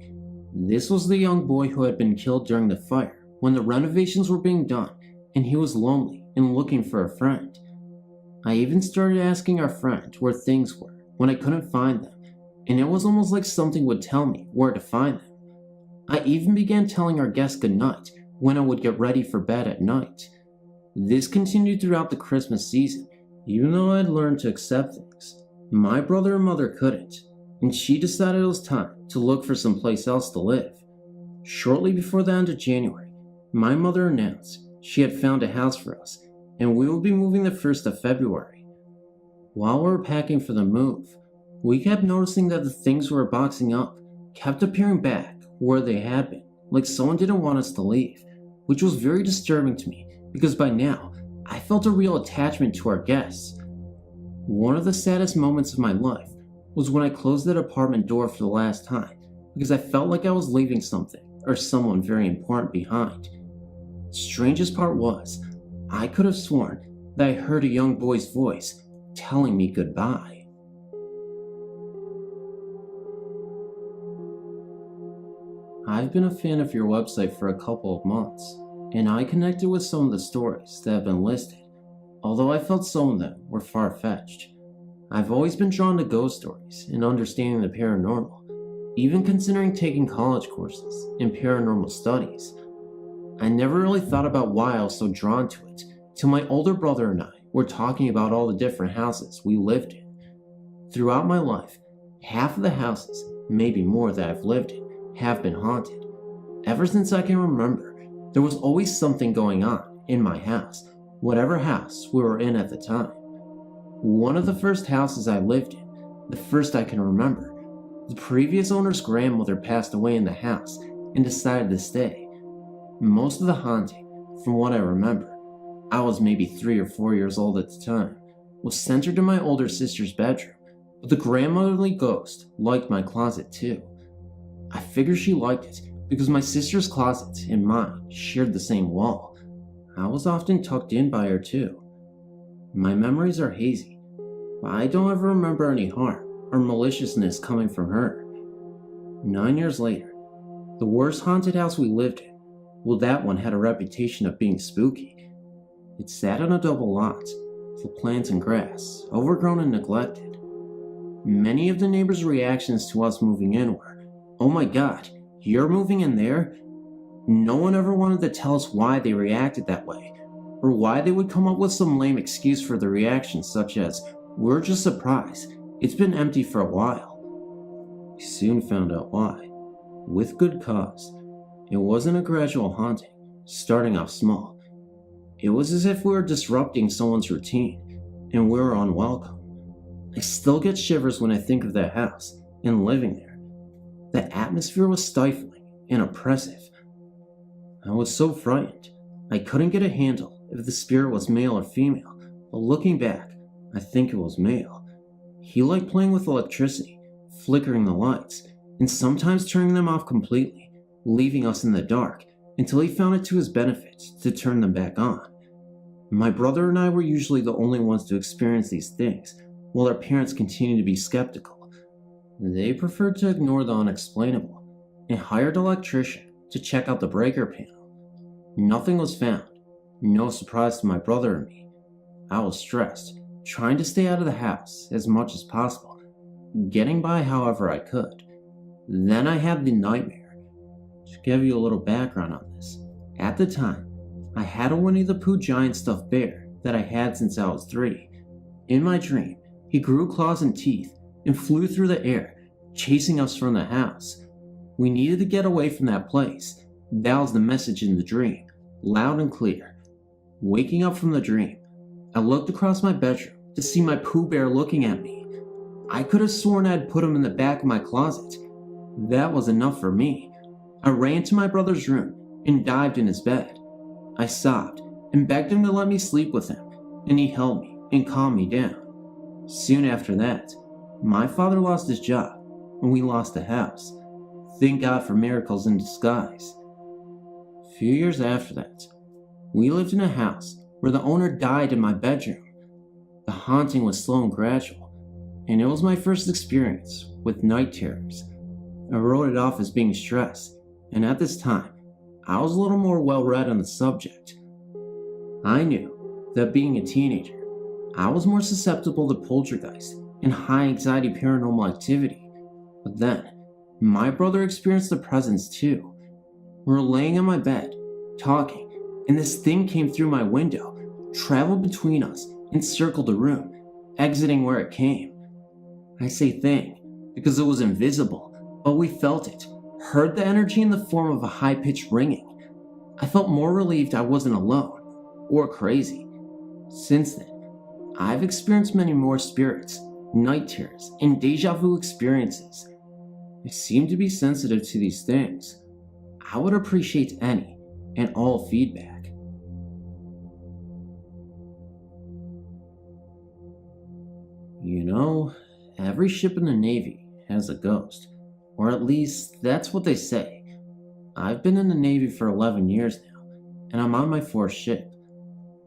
This was the young boy who had been killed during the fire when the renovations were being done, and he was lonely and looking for a friend. I even started asking our friend where things were when I couldn't find them, and it was almost like something would tell me where to find them. I even began telling our guests goodnight when I would get ready for bed at night. This continued throughout the Christmas season, even though I had learned to accept things. My brother and mother couldn't, and she decided it was time to look for someplace else to live. Shortly before the end of January, my mother announced she had found a house for us, and we would be moving the 1st of February. While we were packing for the move, we kept noticing that the things we were boxing up kept appearing back where they had been, like someone didn't want us to leave, which was very disturbing to me because by now, I felt a real attachment to our guests. One of the saddest moments of my life was when I closed that apartment door for the last time because I felt like I was leaving something or someone very important behind. Strangest part was, I could have sworn that I heard a young boy's voice telling me goodbye. I've been a fan of your website for a couple of months, and I connected with some of the stories that have been listed, although I felt some of them were far-fetched. I've always been drawn to ghost stories and understanding the paranormal, even considering taking college courses in paranormal studies. I never really thought about why I was so drawn to it, till my older brother and I were talking about all the different houses we lived in. Throughout my life, half of the houses, maybe more, that I've lived in have been haunted. Ever since I can remember, there was always something going on in my house, whatever house we were in at the time. One of the first houses I lived in, the first I can remember, the previous owner's grandmother passed away in the house and decided to stay. Most of the haunting, from what I remember, I was maybe 3 or 4 years old at the time, was centered in my older sister's bedroom, but the grandmotherly ghost liked my closet too. I figure she liked it because my sister's closet and mine shared the same wall. I was often tucked in by her too. My memories are hazy, but I don't ever remember any harm or maliciousness coming from her. 9 years later, the worst haunted house we lived in, well, that one had a reputation of being spooky. It sat on a double lot, full of plants and grass, overgrown and neglected. Many of the neighbors' reactions to us moving in were, "Oh my god, you're moving in there?" No one ever wanted to tell us why they reacted that way, or why they would come up with some lame excuse for the reaction, such as, "We're just surprised, it's been empty for a while." We soon found out why, with good cause. It wasn't a gradual haunting, starting off small. It was as if we were disrupting someone's routine, and we were unwelcome. I still get shivers when I think of that house and living there. The atmosphere was stifling and oppressive. I was so frightened, I couldn't get a handle if the spirit was male or female, but looking back, I think it was male. He liked playing with electricity, flickering the lights, and sometimes turning them off completely, leaving us in the dark until he found it to his benefit to turn them back on. My brother and I were usually the only ones to experience these things, while our parents continued to be skeptical. They preferred to ignore the unexplainable and hired an electrician to check out the breaker panel. Nothing was found, no surprise to my brother and me. I was stressed, trying to stay out of the house as much as possible, getting by however I could. Then I had the nightmare. To give you a little background on this, at the time, I had a Winnie the Pooh giant stuffed bear that I had since I was 3. In my dream, he grew claws and teeth and flew through the air, chasing us from the house. We needed to get away from that place. That was the message in the dream, loud and clear. Waking up from the dream, I looked across my bedroom to see my Pooh Bear looking at me. I could have sworn I had put him in the back of my closet. That was enough for me. I ran to my brother's room and dived in his bed. I sobbed and begged him to let me sleep with him, and he held me and calmed me down. Soon after that, my father lost his job, and we lost the house. Thank God for miracles in disguise. A few years after that, we lived in a house where the owner died in my bedroom. The haunting was slow and gradual, and it was my first experience with night terrors. I wrote it off as being stress, and at this time, I was a little more well-read on the subject. I knew that being a teenager, I was more susceptible to poltergeist and high-anxiety paranormal activity. But then, my brother experienced the presence too. We were laying in my bed, talking, and this thing came through my window, traveled between us, and circled the room, exiting where it came. I say thing because it was invisible, but we felt it, heard the energy in the form of a high-pitched ringing. I felt more relieved I wasn't alone, or crazy. Since then, I've experienced many more spirits, night terrors, and deja vu experiences. I seem to be sensitive to these things. I would appreciate any and all feedback. You know, every ship in the Navy has a ghost, or at least that's what they say. I've been in the Navy for 11 years now, and I'm on my fourth ship.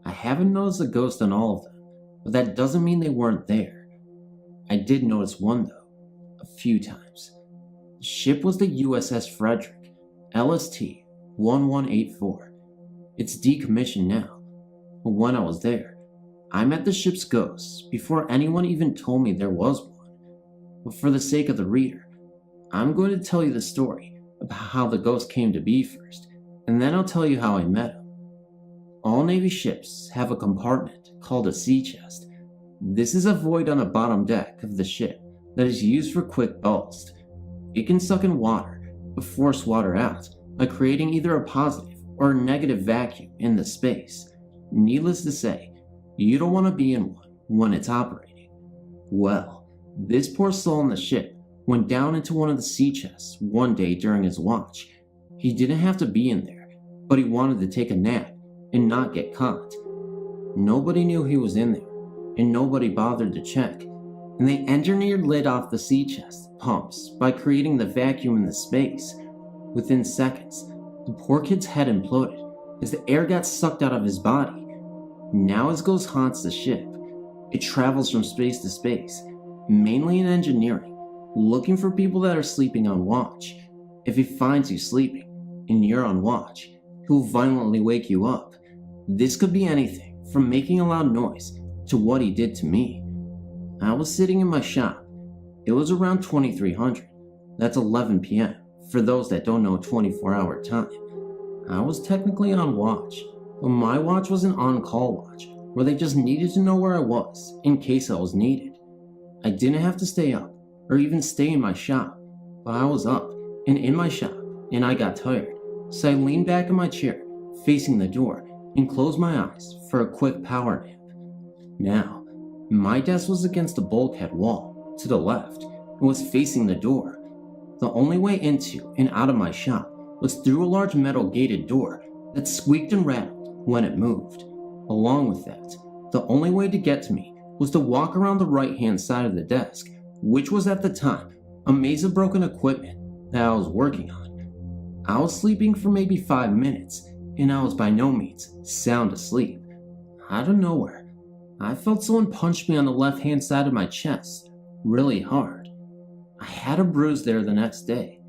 I haven't noticed a ghost on all of them, but that doesn't mean they weren't there. I did notice one though, a few times. The ship was the USS Frederick, LST 1184. It's decommissioned now, but when I was there, I met the ship's ghost before anyone even told me there was one. But for the sake of the reader, I'm going to tell you the story about how the ghost came to be first, and then I'll tell you how I met him. All Navy ships have a compartment called a sea chest. This is a void on the bottom deck of the ship that is used for quick ballast. It can suck in water, but force water out by creating either a positive or a negative vacuum in the space. Needless to say, you don't want to be in one when it's operating. Well, this poor soul on the ship went down into one of the sea chests one day during his watch. He didn't have to be in there, but he wanted to take a nap and not get caught. Nobody knew he was in there, and nobody bothered to check, and they engineered lid off the sea chest pumps by creating the vacuum in the space. Within seconds, the poor kid's head imploded as the air got sucked out of his body. Now his ghost haunts the ship. It travels from space to space, mainly in engineering, looking for people that are sleeping on watch. If he finds you sleeping and you're on watch, he'll violently wake you up. This could be anything from making a loud noise to what he did to me. I was sitting in my shop. It was around 2300. That's 11 p.m. for those that don't know 24-hour time. I was technically on watch, but my watch was an on-call watch where they just needed to know where I was in case I was needed. I didn't have to stay up or even stay in my shop, but I was up and in my shop and I got tired, so I leaned back in my chair facing the door and closed my eyes for a quick power nap. Now, my desk was against the bulkhead wall to the left and was facing the door. The only way into and out of my shop was through a large metal gated door that squeaked and rattled when it moved. Along with that, the only way to get to me was to walk around the right-hand side of the desk, which was at the time a maze of broken equipment that I was working on. I was sleeping for maybe 5 minutes, and I was by no means sound asleep. Out of nowhere, I felt someone punch me on the left-hand side of my chest really hard. I had a bruise there the next day.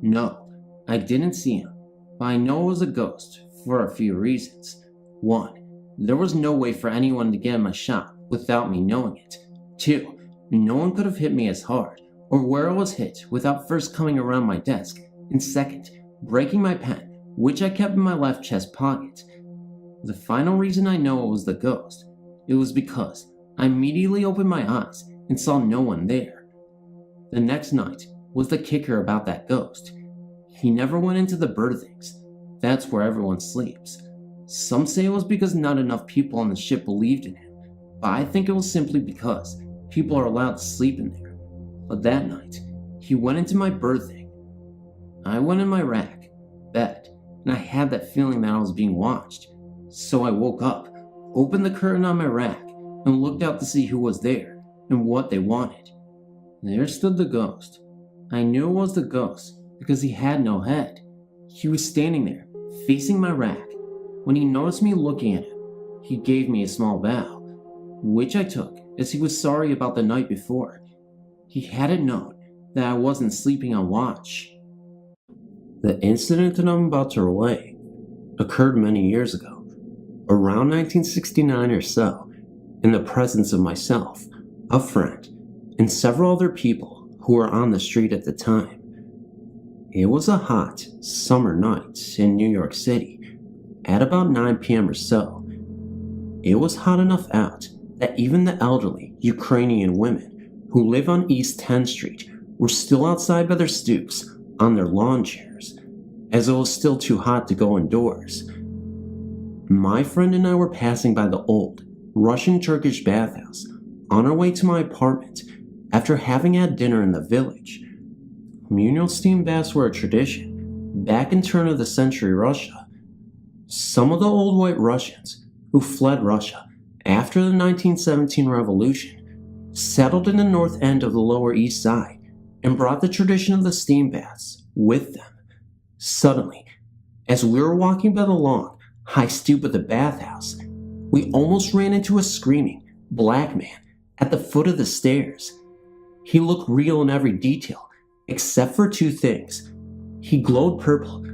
No, I didn't see him, but I know it was a ghost for a few reasons. 1, there was no way for anyone to get in my shop without me knowing it. 2, no one could have hit me as hard or where I was hit without first coming around my desk, and second, breaking my pen, which I kept in my left chest pocket. The final reason I know it was the ghost, it was because I immediately opened my eyes and saw no one there. The next night was the kicker about that ghost. He never went into the berthings. That's where everyone sleeps. Some say it was because not enough people on the ship believed in him, but I think it was simply because people are allowed to sleep in there. But that night, he went into my berthing. I went in my rack, bed, and I had that feeling that I was being watched. So I woke up, opened the curtain on my rack, and looked out to see who was there and what they wanted. There stood the ghost. I knew it was the ghost because he had no head. He was standing there, facing my rack. When he noticed me looking at him, he gave me a small bow, which I took as he was sorry about the night before. He hadn't known that I wasn't sleeping on watch. The incident that I'm about to relay occurred many years ago, around 1969 or so, in the presence of myself, a friend, and several other people who were on the street at the time. It was a hot summer night in New York City at about 9 p.m. or so. It was hot enough out that even the elderly Ukrainian women who live on East 10th Street were still outside by their stoops on their lawn chairs, as it was still too hot to go indoors. My friend and I were passing by the old Russian Turkish bathhouse on our way to my apartment after having had dinner in the village. Communal steam baths were a tradition back in turn of the century Russia. Some of the old white Russians who fled Russia after the 1917 revolution settled in the north end of the Lower East Side and brought the tradition of the steam baths with them. Suddenly, as we were walking by the lawn high stoop of the bathhouse, we almost ran into a screaming black man at the foot of the stairs. He looked real in every detail, except for two things. He glowed purple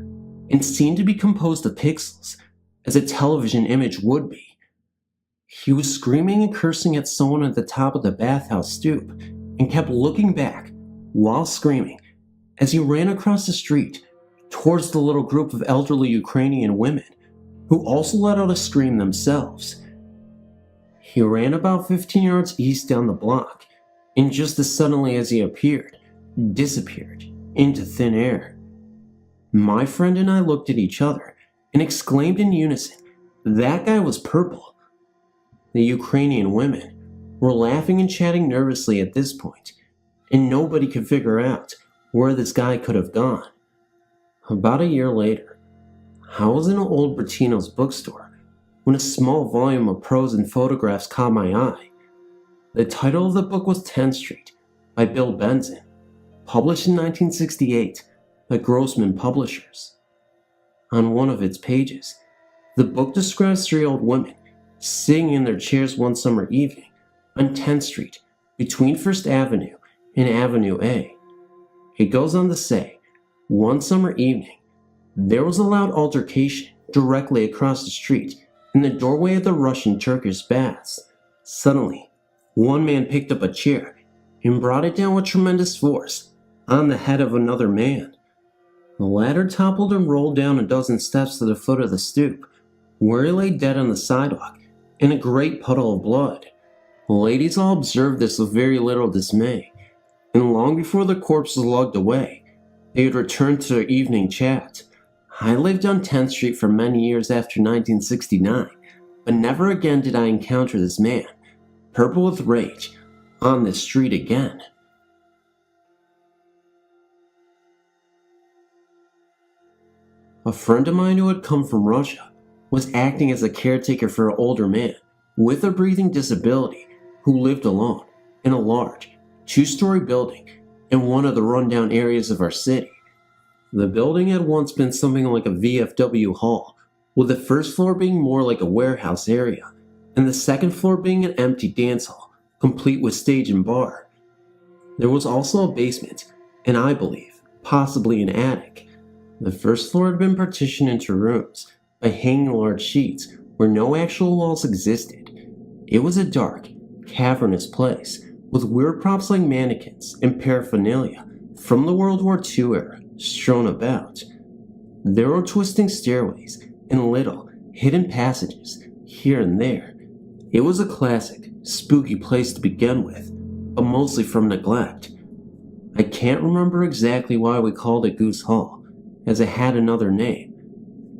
and seemed to be composed of pixels, as a television image would be. He was screaming and cursing at someone at the top of the bathhouse stoop and kept looking back while screaming as he ran across the street towards the little group of elderly Ukrainian women who also let out a scream themselves. He ran about 15 yards east down the block, and just as suddenly as he appeared, disappeared into thin air. My friend and I looked at each other and exclaimed in unison, "That guy was purple." The Ukrainian women were laughing and chatting nervously at this point, and nobody could figure out where this guy could have gone. About a year later, I was in an old Bertino's bookstore when a small volume of prose and photographs caught my eye. The title of the book was 10th Street by Bill Benson, published in 1968 by Grossman Publishers. On one of its pages, the book describes three old women sitting in their chairs one summer evening on 10th Street between First Avenue and Avenue A. It goes on to say, one summer evening, there was a loud altercation directly across the street in the doorway of the Russian Turkish baths. Suddenly, one man picked up a chair and brought it down with tremendous force on the head of another man. The latter toppled and rolled down a dozen steps to the foot of the stoop, where he lay dead on the sidewalk in a great puddle of blood. The ladies all observed this with very little dismay, and long before the corpse was lugged away, they had returned to their evening chat. I lived on 10th Street for many years after 1969, but never again did I encounter this man, purple with rage, on this street again. A friend of mine who had come from Russia was acting as a caretaker for an older man with a breathing disability who lived alone in a large, two-story building in one of the rundown areas of our city. The building had once been something like a VFW hall, with the first floor being more like a warehouse area, and the second floor being an empty dance hall, complete with stage and bar. There was also a basement, and I believe, possibly an attic. The first floor had been partitioned into rooms by hanging large sheets where no actual walls existed. It was a dark, cavernous place, with weird props like mannequins and paraphernalia from the World War II era strewn about. There were twisting stairways and little, hidden passages here and there. It was a classic, spooky place to begin with, but mostly from neglect. I can't remember exactly why we called it Goose Hall, as it had another name,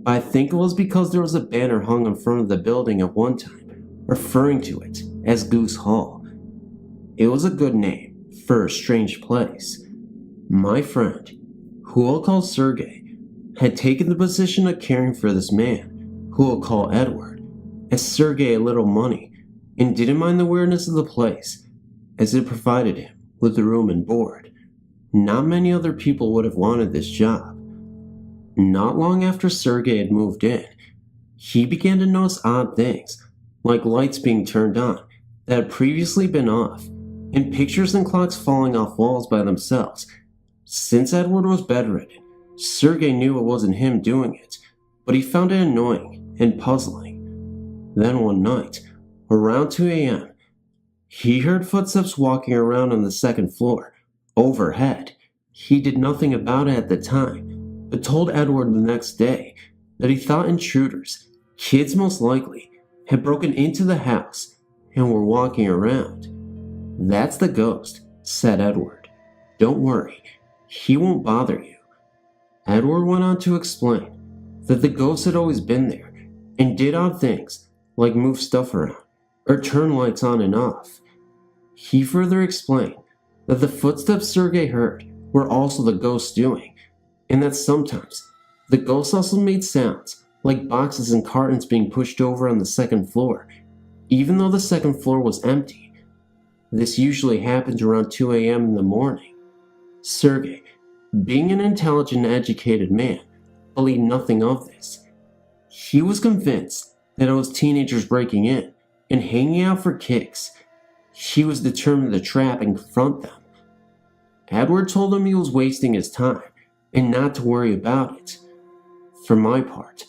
but I think it was because there was a banner hung in front of the building at one time, referring to it as Goose Hall. It was a good name for a strange place. My friend, who I'll call Sergey, had taken the position of caring for this man, who I'll call Edward, as Sergey had little money and didn't mind the weirdness of the place, as it provided him with a room and board. Not many other people would have wanted this job. Not long after Sergey had moved in, he began to notice odd things, like lights being turned on that had previously been off, and pictures and clocks falling off walls by themselves. Since Edward was bedridden, Sergey knew it wasn't him doing it, but he found it annoying and puzzling. Then one night, around 2 a.m., he heard footsteps walking around on the second floor, overhead. He did nothing about it at the time, but told Edward the next day that he thought intruders, kids most likely, had broken into the house and were walking around. "That's the ghost," said Edward. "Don't worry, he won't bother you." Edward went on to explain that the ghost had always been there and did odd things like move stuff around or turn lights on and off. He further explained that the footsteps Sergey heard were also the ghost doing, and that sometimes the ghost also made sounds like boxes and cartons being pushed over on the second floor, even though the second floor was empty. This usually happened around 2 a.m. in the morning. Sergey, being an intelligent and educated man, believed nothing of this. He was convinced that it was teenagers breaking in and hanging out for kicks. He was determined to trap and confront them. Edward told him he was wasting his time and not to worry about it. For my part,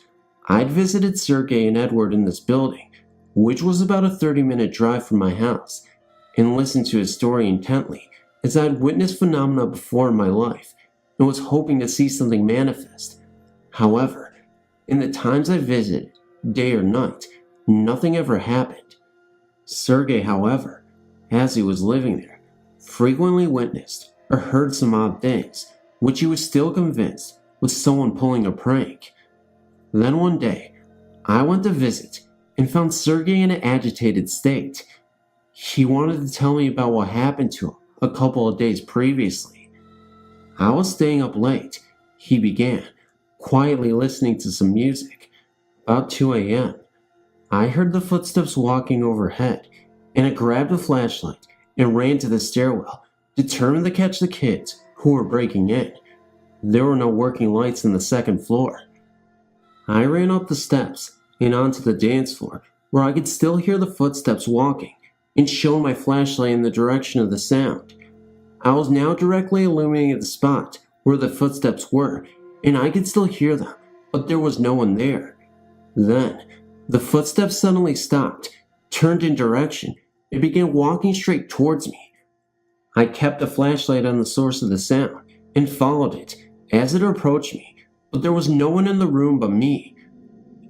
I'd visited Sergey and Edward in this building, which was about a 30-minute drive from my house, and listened to his story intently as I'd witnessed phenomena before in my life and was hoping to see something manifest. However, in the times I visited, day or night, nothing ever happened. Sergey, however, as he was living there, frequently witnessed or heard some odd things, which he was still convinced was someone pulling a prank. Then one day, I went to visit and found Sergey in an agitated state. He wanted to tell me about what happened to him a couple of days previously. I was staying up late, he began, quietly listening to some music. About 2 a.m., I heard the footsteps walking overhead, and I grabbed a flashlight and ran to the stairwell, determined to catch the kids who were breaking in. There were no working lights in the second floor. I ran up the steps and onto the dance floor, where I could still hear the footsteps walking, and shone my flashlight in the direction of the sound. I was now directly illuminating the spot where the footsteps were, and I could still hear them, but there was no one there. Then, the footsteps suddenly stopped, turned in direction, and began walking straight towards me. I kept the flashlight on the source of the sound, and followed it as it approached me, but there was no one in the room but me.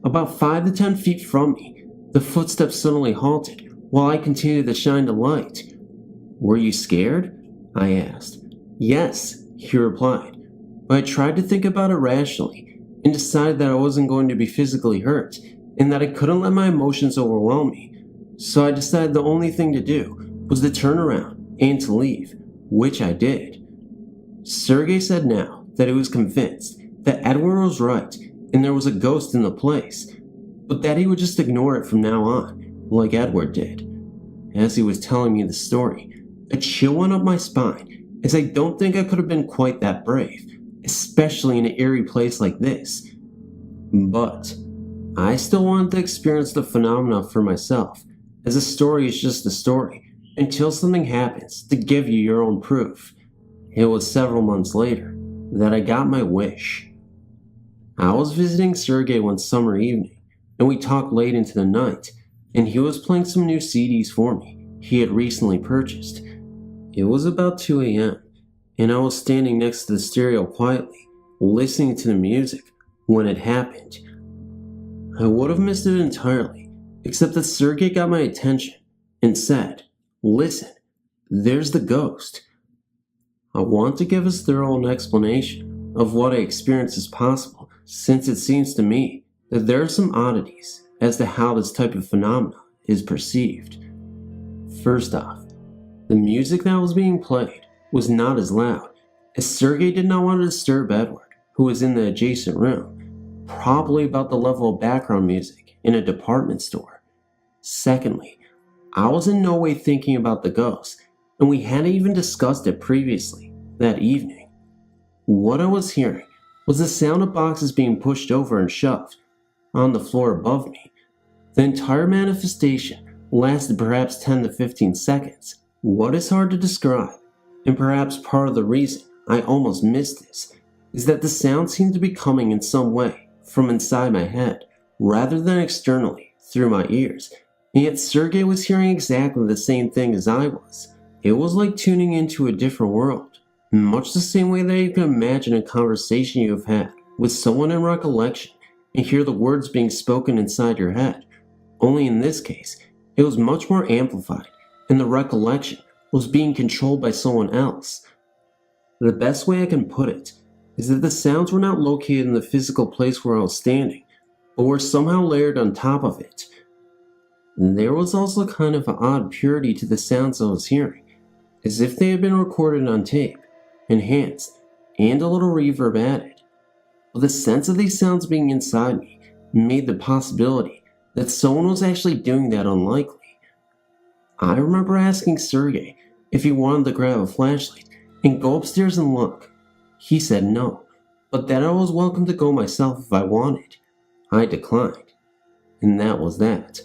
About 5 to 10 feet from me, the footsteps suddenly halted, while I continued to shine the light. "Were you scared?" I asked. "Yes," he replied, but I tried to think about it rationally and decided that I wasn't going to be physically hurt and that I couldn't let my emotions overwhelm me. So I decided the only thing to do was to turn around and to leave, which I did. Sergey said now that he was convinced that Edward was right and there was a ghost in the place, but that he would just ignore it from now on, like Edward did. As he was telling me the story, a chill went up my spine, as I don't think I could have been quite that brave, especially in an eerie place like this. But I still wanted to experience the phenomena for myself, as a story is just a story, until something happens to give you your own proof. It was several months later that I got my wish. I was visiting Sergey one summer evening, and we talked late into the night, and he was playing some new CDs for me he had recently purchased. It was about 2 a.m., and I was standing next to the stereo quietly, listening to the music, when it happened. I would have missed it entirely, except that Sergey got my attention and said, "Listen, there's the ghost." I want to give as thorough an explanation of what I experienced as possible, since it seems to me that there are some oddities as to how this type of phenomena is perceived. First off, the music that was being played was not as loud, as Sergey did not want to disturb Edward, who was in the adjacent room, probably about the level of background music in a department store. Secondly, I was in no way thinking about the ghost, and we hadn't even discussed it previously that evening. What I was hearing was the sound of boxes being pushed over and shoved on the floor above me. The entire manifestation lasted perhaps 10 to 15 seconds. What is hard to describe, and perhaps part of the reason I almost missed this, is that the sound seemed to be coming in some way from inside my head, rather than externally through my ears, and yet Sergey was hearing exactly the same thing as I was. It was like tuning into a different world, much the same way that you can imagine a conversation you have had with someone in recollection and hear the words being spoken inside your head, only in this case, it was much more amplified, and the recollection was being controlled by someone else. The best way I can put it is that the sounds were not located in the physical place where I was standing, but were somehow layered on top of it. There was also kind of an odd purity to the sounds I was hearing, as if they had been recorded on tape, enhanced, and a little reverb added. But the sense of these sounds being inside me made the possibility that someone was actually doing that unlikely. I remember asking Sergey if he wanted to grab a flashlight and go upstairs and look. He said no, but that I was welcome to go myself if I wanted. I declined, and that was that.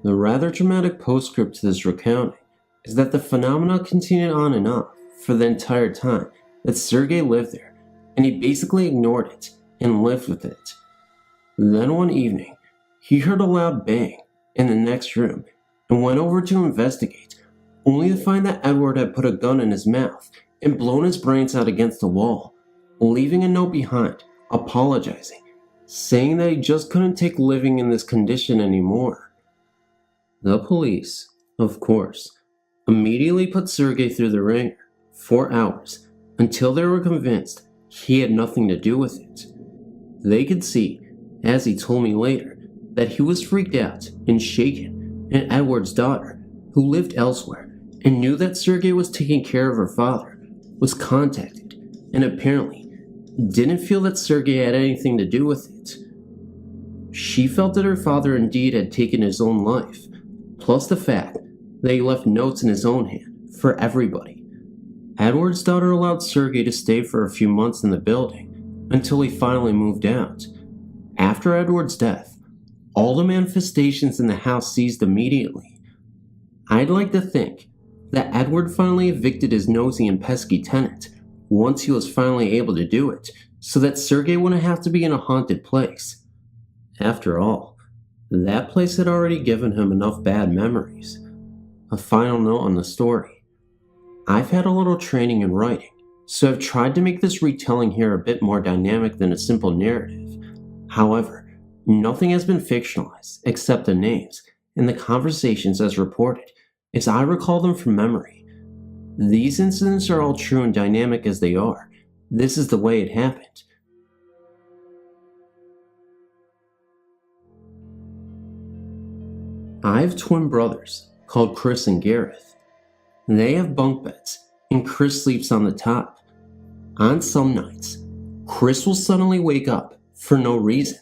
The rather dramatic postscript to this recounting is that the phenomena continued on and off for the entire time that Sergei lived there, and he basically ignored it and lived with it. Then one evening, he heard a loud bang in the next room and went over to investigate, only to find that Edward had put a gun in his mouth and blown his brains out against the wall, leaving a note behind, apologizing, saying that he just couldn't take living in this condition anymore. The police, of course, immediately put Sergei through the ringer for hours until they were convinced he had nothing to do with it. They could see, as he told me later, that he was freaked out and shaken, and Edward's daughter, who lived elsewhere and knew that Sergei was taking care of her father, was contacted and apparently didn't feel that Sergei had anything to do with it. She felt that her father indeed had taken his own life, plus the fact that he left notes in his own hand for everybody. Edward's daughter allowed Sergei to stay for a few months in the building until he finally moved out. After Edward's death, all the manifestations in the house ceased immediately. I'd like to think that Edward finally evicted his nosy and pesky tenant once he was finally able to do it, so that Sergei wouldn't have to be in a haunted place. After all, that place had already given him enough bad memories. A final note on the story. I've had a little training in writing, so I've tried to make this retelling here a bit more dynamic than a simple narrative. However, nothing has been fictionalized except the names and the conversations as reported, as I recall them from memory. These incidents are all true and dynamic as they are. This is the way it happened. I have twin brothers called Chris and Gareth. They have bunk beds, and Chris sleeps on the top. On some nights, Chris will suddenly wake up for no reason,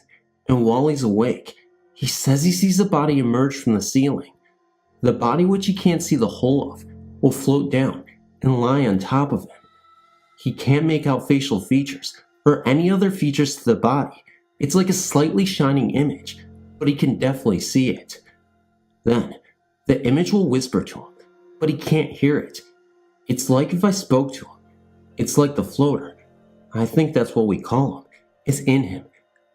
and while he's awake, he says he sees a body emerge from the ceiling. The body, which he can't see the whole of, will float down and lie on top of him. He can't make out facial features or any other features to the body. It's like a slightly shining image, but he can definitely see it. Then, the image will whisper to him, but he can't hear it. It's like if I spoke to him. It's like the floater, I think that's what we call him, is in him,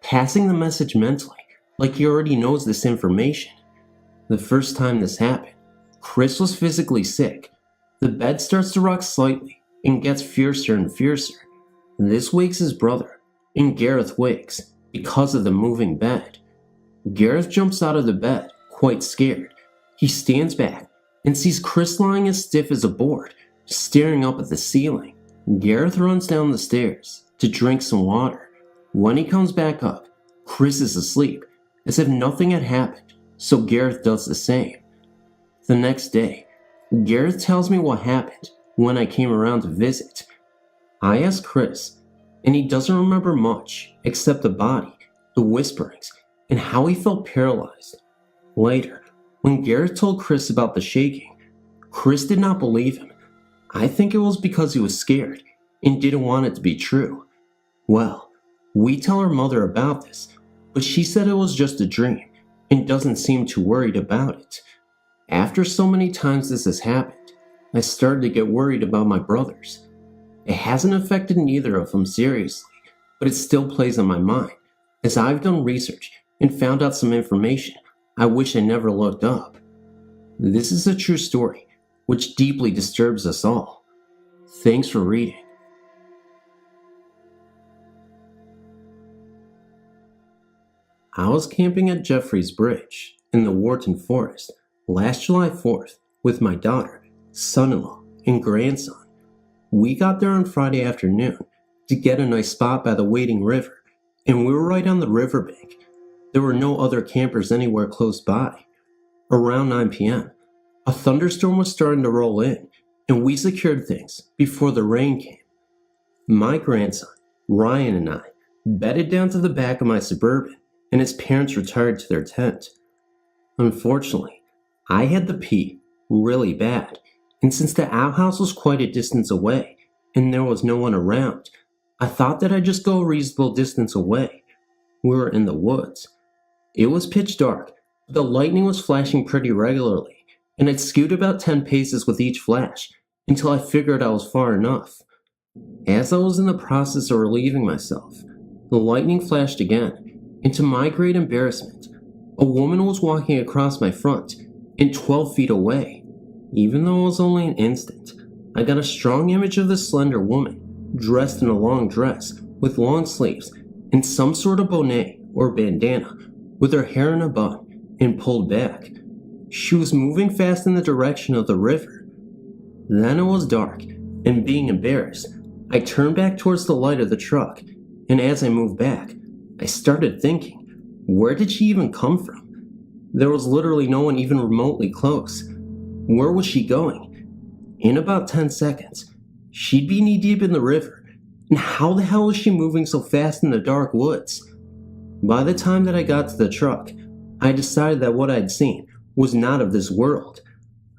passing the message mentally, like he already knows this information. The first time this happened, Chris was physically sick. The bed starts to rock slightly and gets fiercer and fiercer. This wakes his brother, and Gareth wakes because of the moving bed. Gareth jumps out of the bed, quite scared. He stands back and sees Chris lying as stiff as a board, staring up at the ceiling. Gareth runs down the stairs to drink some water. When he comes back up, Chris is asleep, as if nothing had happened, so Gareth does the same. The next day, Gareth tells me what happened when I came around to visit. I ask Chris, and he doesn't remember much except the body, the whisperings, and how he felt paralyzed. Later, when Gareth told Chris about the shaking, Chris did not believe him. I think it was because he was scared and didn't want it to be true. Well, we tell our mother about this, but she said it was just a dream and doesn't seem too worried about it. After so many times this has happened, I started to get worried about my brothers. It hasn't affected neither of them seriously, but it still plays on my mind, as I've done research and found out some information I wish I never looked up. This is a true story, which deeply disturbs us all. Thanks for reading. I was camping at Jeffreys Bridge in the Wharton Forest last July 4th with my daughter, son-in-law, and grandson. We got there on Friday afternoon to get a nice spot by the Wading River, and we were right on the riverbank. There were no other campers anywhere close by. Around 9 p.m., a thunderstorm was starting to roll in, and we secured things before the rain came. My grandson, Ryan, and I bedded down to the back of my Suburban, and his parents retired to their tent. Unfortunately, I had to pee really bad, and since the outhouse was quite a distance away, and there was no one around, I thought that I'd just go a reasonable distance away. We were in the woods. It was pitch dark, but the lightning was flashing pretty regularly, and I'd skewed about 10 paces with each flash until I figured I was far enough. As I was in the process of relieving myself, the lightning flashed again, and to my great embarrassment, a woman was walking across my front and 12 feet away. Even though it was only an instant, I got a strong image of this slender woman, dressed in a long dress with long sleeves and some sort of bonnet or bandana, with her hair in a bun and pulled back. She was moving fast in the direction of the river. Then it was dark, and being embarrassed, I turned back towards the light of the truck, and as I moved back, I started thinking, where did she even come from? There was literally no one even remotely close. Where was she going? In about 10 seconds, she'd be knee-deep in the river, and how the hell was she moving so fast in the dark woods? By the time that I got to the truck, I decided that what I'd seen was not of this world.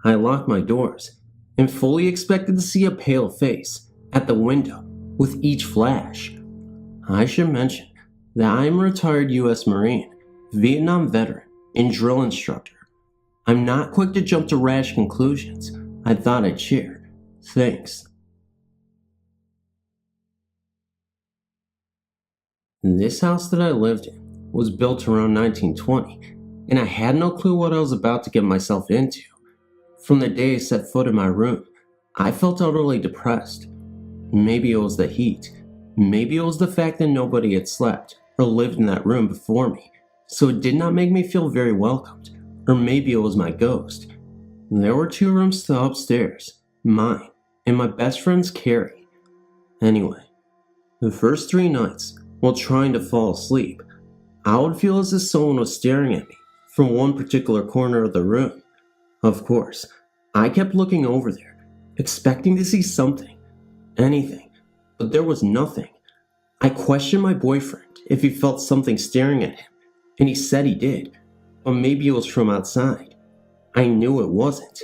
I locked my doors, and fully expected to see a pale face at the window with each flash. I should mention that I am a retired U.S. Marine, Vietnam veteran, and drill instructor. I'm not quick to jump to rash conclusions. I thought I'd share. Thanks. This house that I lived in was built around 1920, and I had no clue what I was about to get myself into. From the day I set foot in my room, I felt utterly depressed. Maybe it was the heat. Maybe it was the fact that nobody had slept or lived in that room before me, so it did not make me feel very welcomed. Or maybe it was my ghost. There were 2 rooms to upstairs, mine, and my best friend's Carrie. Anyway, the first 3 nights, while trying to fall asleep, I would feel as if someone was staring at me from one particular corner of the room. Of course, I kept looking over there, expecting to see something, anything, but there was nothing. I questioned my boyfriend if he felt something staring at him, and he said he did, but maybe it was from outside. I knew it wasn't.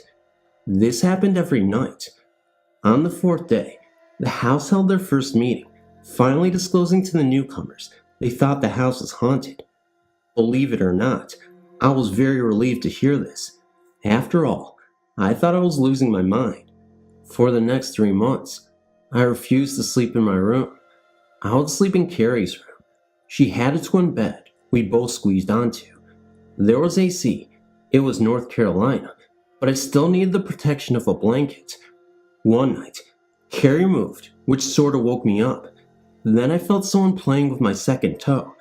This happened every night. On the 4th day, the house held their first meeting, finally disclosing to the newcomers they thought the house was haunted. Believe it or not, I was very relieved to hear this. After all, I thought I was losing my mind. For the next 3 months, I refused to sleep in my room. I would sleep in Carrie's room. She had a twin bed we both squeezed onto. There was AC. It was North Carolina, but I still needed the protection of a blanket. One night, Carrie moved, which sort of woke me up. Then I felt someone playing with my second toe,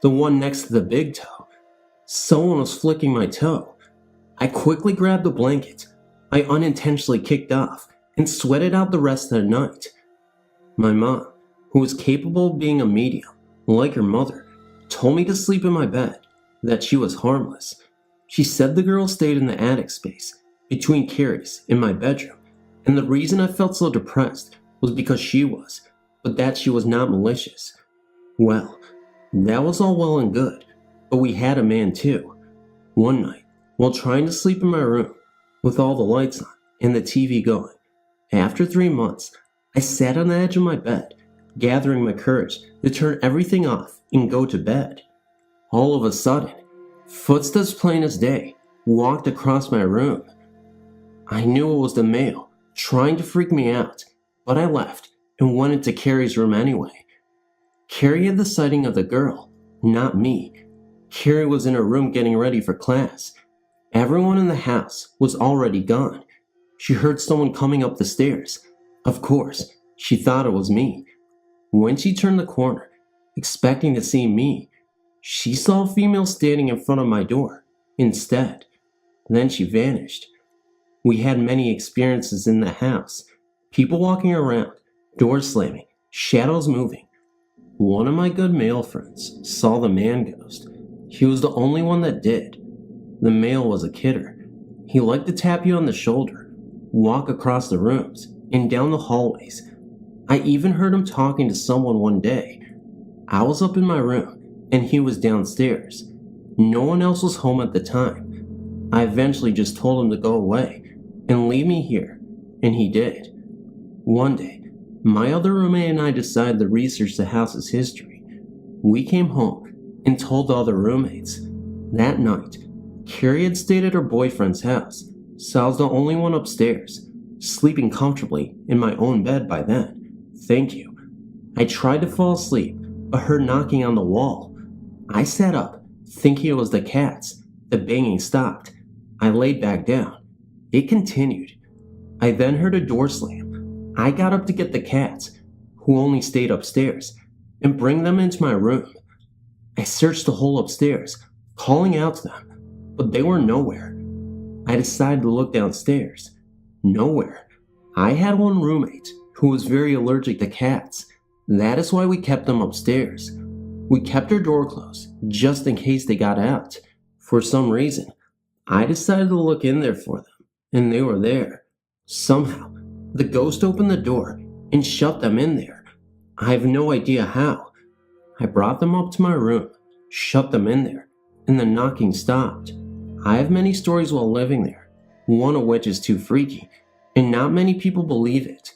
the one next to the big toe. Someone was flicking my toe. I quickly grabbed the blanket I unintentionally kicked off and sweated out the rest of the night. My mom, who was capable of being a medium, like her mother, told me to sleep in my bed, that she was harmless. She said the girl stayed in the attic space between Carrie's and my bedroom, and the reason I felt so depressed was because she was, but that she was not malicious. Well, that was all well and good, but we had a man too. One night, while trying to sleep in my room, with all the lights on and the TV going, after 3 months, I sat on the edge of my bed, gathering my courage to turn everything off and go to bed. All of a sudden, footsteps plain as day walked across my room. I knew it was the male trying to freak me out, but I left and went into Carrie's room anyway. Carrie had the sighting of the girl, not me. Carrie was in her room getting ready for class. Everyone in the house was already gone. She heard someone coming up the stairs. Of course, she thought it was me. When she turned the corner, expecting to see me, she saw a female standing in front of my door instead. Then she vanished. We had many experiences in the house. People walking around, doors slamming, shadows moving. One of my good male friends saw the man ghost. He was the only one that did. The male was a kidder. He liked to tap you on the shoulder, walk across the rooms, and down the hallways. I even heard him talking to someone one day. I was up in my room, and he was downstairs. No one else was home at the time. I eventually just told him to go away and leave me here, and he did. One day, my other roommate and I decided to research the house's history. We came home, and told the other roommates. That night, Carrie had stayed at her boyfriend's house, so I was the only one upstairs, sleeping comfortably in my own bed by then. Thank you. I tried to fall asleep, but heard knocking on the wall. I sat up, thinking it was the cats. The banging stopped. I laid back down. It continued. I then heard a door slam. I got up to get the cats, who only stayed upstairs, and bring them into my room. I searched the whole upstairs, calling out to them, but they were nowhere. I decided to look downstairs. Nowhere. I had one roommate who was very allergic to cats. That is why we kept them upstairs. We kept our door closed, just in case they got out. For some reason, I decided to look in there for them, and they were there. Somehow, the ghost opened the door and shut them in there. I have no idea how. I brought them up to my room, shut them in there, and the knocking stopped. I have many stories while living there, one of which is too freaky, and not many people believe it.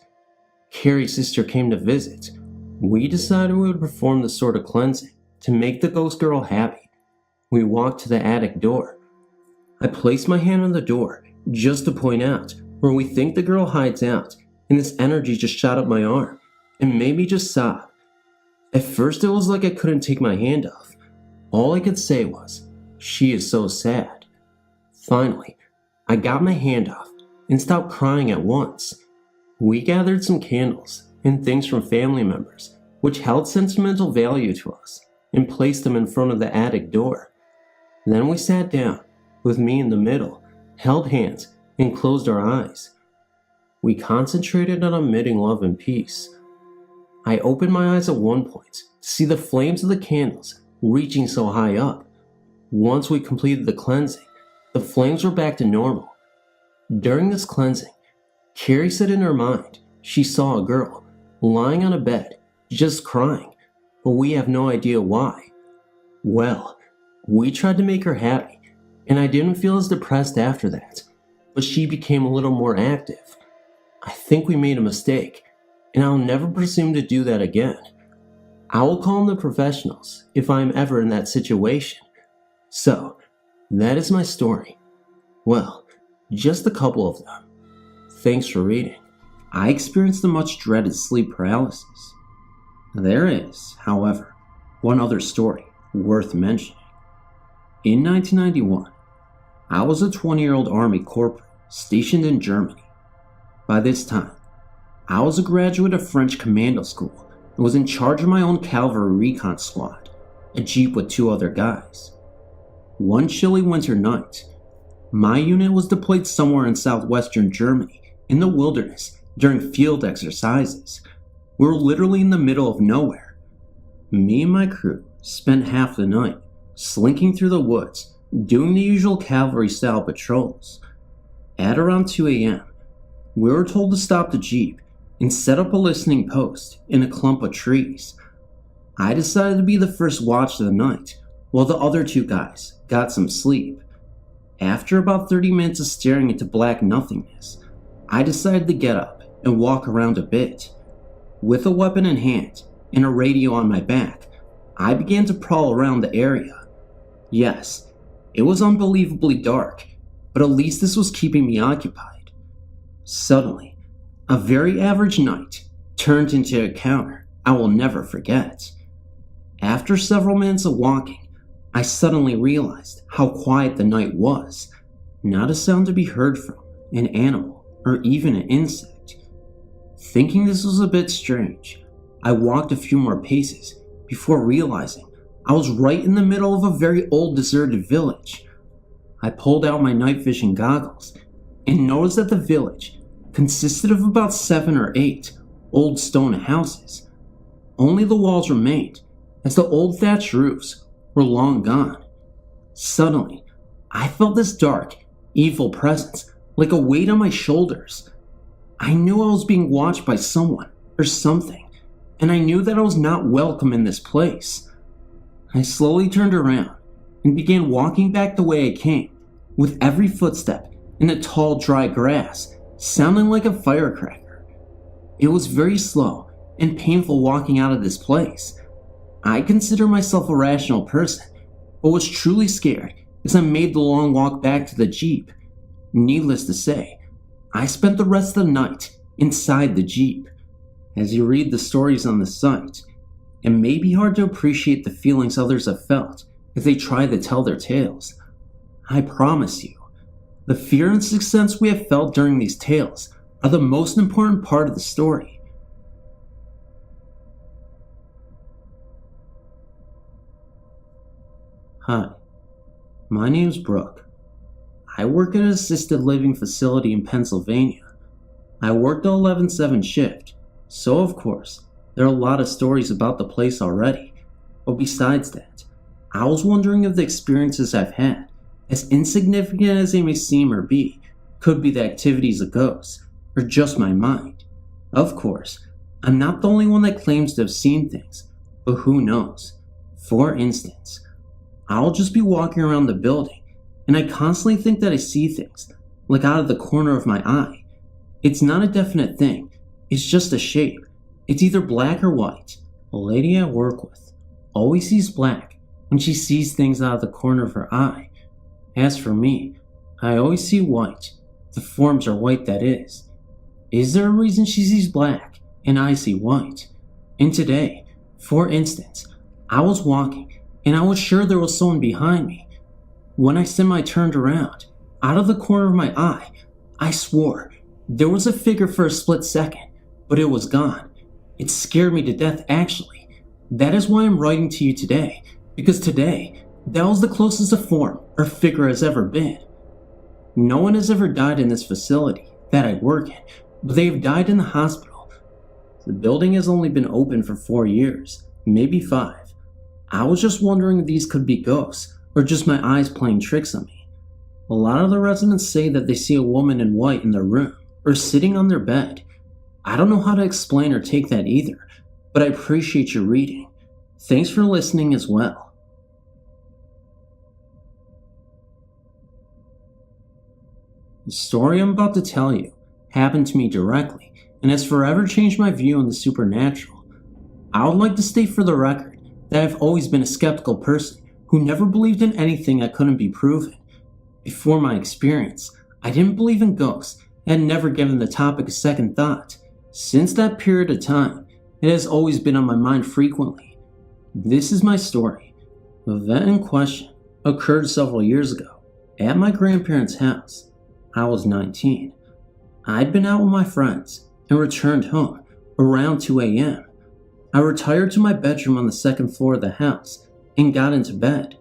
Carrie's sister came to visit. We decided we would perform this sort of cleansing to make the ghost girl happy. We walked to the attic door. I placed my hand on the door just to point out where we think the girl hides out, and this energy just shot up my arm and made me just sob. At first it was like I couldn't take my hand off. All I could say was, "She is so sad." Finally, I got my hand off and stopped crying at once. We gathered some candles and things from family members, which held sentimental value to us, and placed them in front of the attic door. Then we sat down, with me in the middle, held hands, and closed our eyes. We concentrated on emitting love and peace. I opened my eyes at one point to see the flames of the candles reaching so high up. Once we completed the cleansing, the flames were back to normal. During this cleansing, Carrie said in her mind she saw a girl lying on a bed, just crying, but we have no idea why. Well, we tried to make her happy, and I didn't feel as depressed after that, but she became a little more active. I think we made a mistake, and I'll never presume to do that again. I will call in the professionals if I am ever in that situation. So, that is my story. Well, just a couple of them. Thanks for reading. I experienced the much dreaded sleep paralysis. There is, however, one other story worth mentioning. In 1991, I was a 20-year-old Army corporal stationed in Germany. By this time, I was a graduate of French commando school and was in charge of my own cavalry recon squad, a jeep with 2 other guys. One chilly winter night, my unit was deployed somewhere in southwestern Germany in the wilderness during field exercises. We were literally in the middle of nowhere. Me and my crew spent half the night slinking through the woods, doing the usual cavalry-style patrols. At around 2 a.m., we were told to stop the jeep and set up a listening post in a clump of trees. I decided to be the first watch of the night, while the other 2 guys got some sleep. After about 30 minutes of staring into black nothingness, I decided to get up and walk around a bit. With a weapon in hand and a radio on my back, I began to prowl around the area. Yes, it was unbelievably dark, but at least this was keeping me occupied. Suddenly, a very average night turned into a encounter I will never forget. After several minutes of walking, I suddenly realized how quiet the night was. Not a sound to be heard from an animal or even an insect. Thinking this was a bit strange, I walked a few more paces before realizing I was right in the middle of a very old deserted village. I pulled out my night vision goggles and noticed that the village consisted of about 7 or 8 old stone houses. Only the walls remained, as the old thatched roofs were long gone. Suddenly, I felt this dark, evil presence like a weight on my shoulders. I knew I was being watched by someone or something, and I knew that I was not welcome in this place. I slowly turned around and began walking back the way I came, with every footstep in the tall, dry grass sounding like a firecracker. It was very slow and painful walking out of this place. I consider myself a rational person, but was truly scared as I made the long walk back to the Jeep. Needless to say, I spent the rest of the night inside the Jeep. As you read the stories on the site, it may be hard to appreciate the feelings others have felt as they try to tell their tales. I promise you, the fear and sixth sense we have felt during these tales are the most important part of the story. Hi, my name's Brooke. I work at an assisted living facility in Pennsylvania. I worked the 11/7 shift, so of course, there are a lot of stories about the place already. But besides that, I was wondering if the experiences I've had, as insignificant as they may seem or be, could be the activities of ghosts, or just my mind. Of course, I'm not the only one that claims to have seen things, but who knows? For instance, I'll just be walking around the building, and I constantly think that I see things, like out of the corner of my eye. It's not a definite thing, it's just a shape. It's either black or white. A lady I work with always sees black when she sees things out of the corner of her eye. As for me, I always see white. The forms are white, that is. Is there a reason she sees black and I see white? And today, for instance, I was walking and I was sure there was someone behind me. When I semi-turned around, out of the corner of my eye, I swore there was a figure for a split second, but it was gone. It scared me to death, actually. That is why I'm writing to you today, because today, that was the closest a form or figure has ever been. No one has ever died in this facility that I work in, but they have died in the hospital. The building has only been open for 4 years, maybe 5. I was just wondering if these could be ghosts, or just my eyes playing tricks on me. A lot of the residents say that they see a woman in white in their room, or sitting on their bed. I don't know how to explain or take that either, but I appreciate your reading. Thanks for listening as well. The story I'm about to tell you happened to me directly, and has forever changed my view on the supernatural. I would like to state for the record that I've always been a skeptical person who never believed in anything that couldn't be proven. Before my experience, I didn't believe in ghosts and had never given the topic a second thought. Since that period of time, it has always been on my mind frequently. This is my story. The event in question occurred several years ago at my grandparents' house. I was 19. I'd been out with my friends and returned home around 2 a.m. I retired to my bedroom on the second floor of the house and got into bed.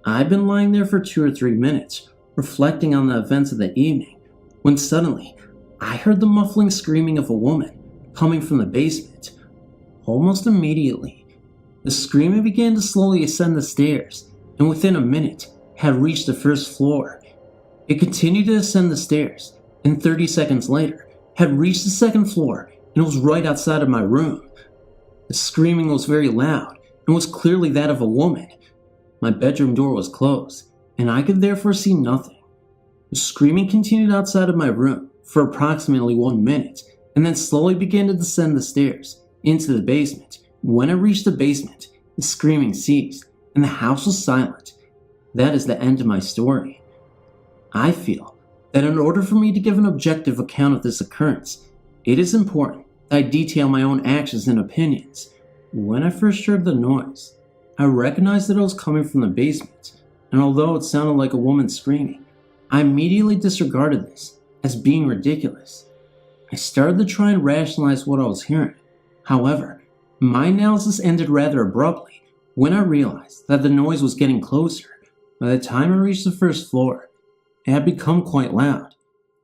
I'd been lying there for 2 or 3 minutes, reflecting on the events of the evening, when suddenly I heard the muffling screaming of a woman coming from the basement. Almost immediately, the screaming began to slowly ascend the stairs, and within a minute had reached the first floor. It continued to ascend the stairs, and 30 seconds later had reached the second floor and was right outside of my room. The screaming was very loud and was clearly that of a woman. My bedroom door was closed, and I could therefore see nothing. The screaming continued outside of my room for approximately 1 minute, and then slowly began to descend the stairs into the basement. When it reached the basement, the screaming ceased, and the house was silent. That is the end of my story. I feel that in order for me to give an objective account of this occurrence, it is important that I detail my own actions and opinions. When I first heard the noise, I recognized that it was coming from the basement, and although it sounded like a woman screaming, I immediately disregarded this as being ridiculous. I started to try and rationalize what I was hearing. However, my analysis ended rather abruptly when I realized that the noise was getting closer. By the time I reached the first floor, it had become quite loud,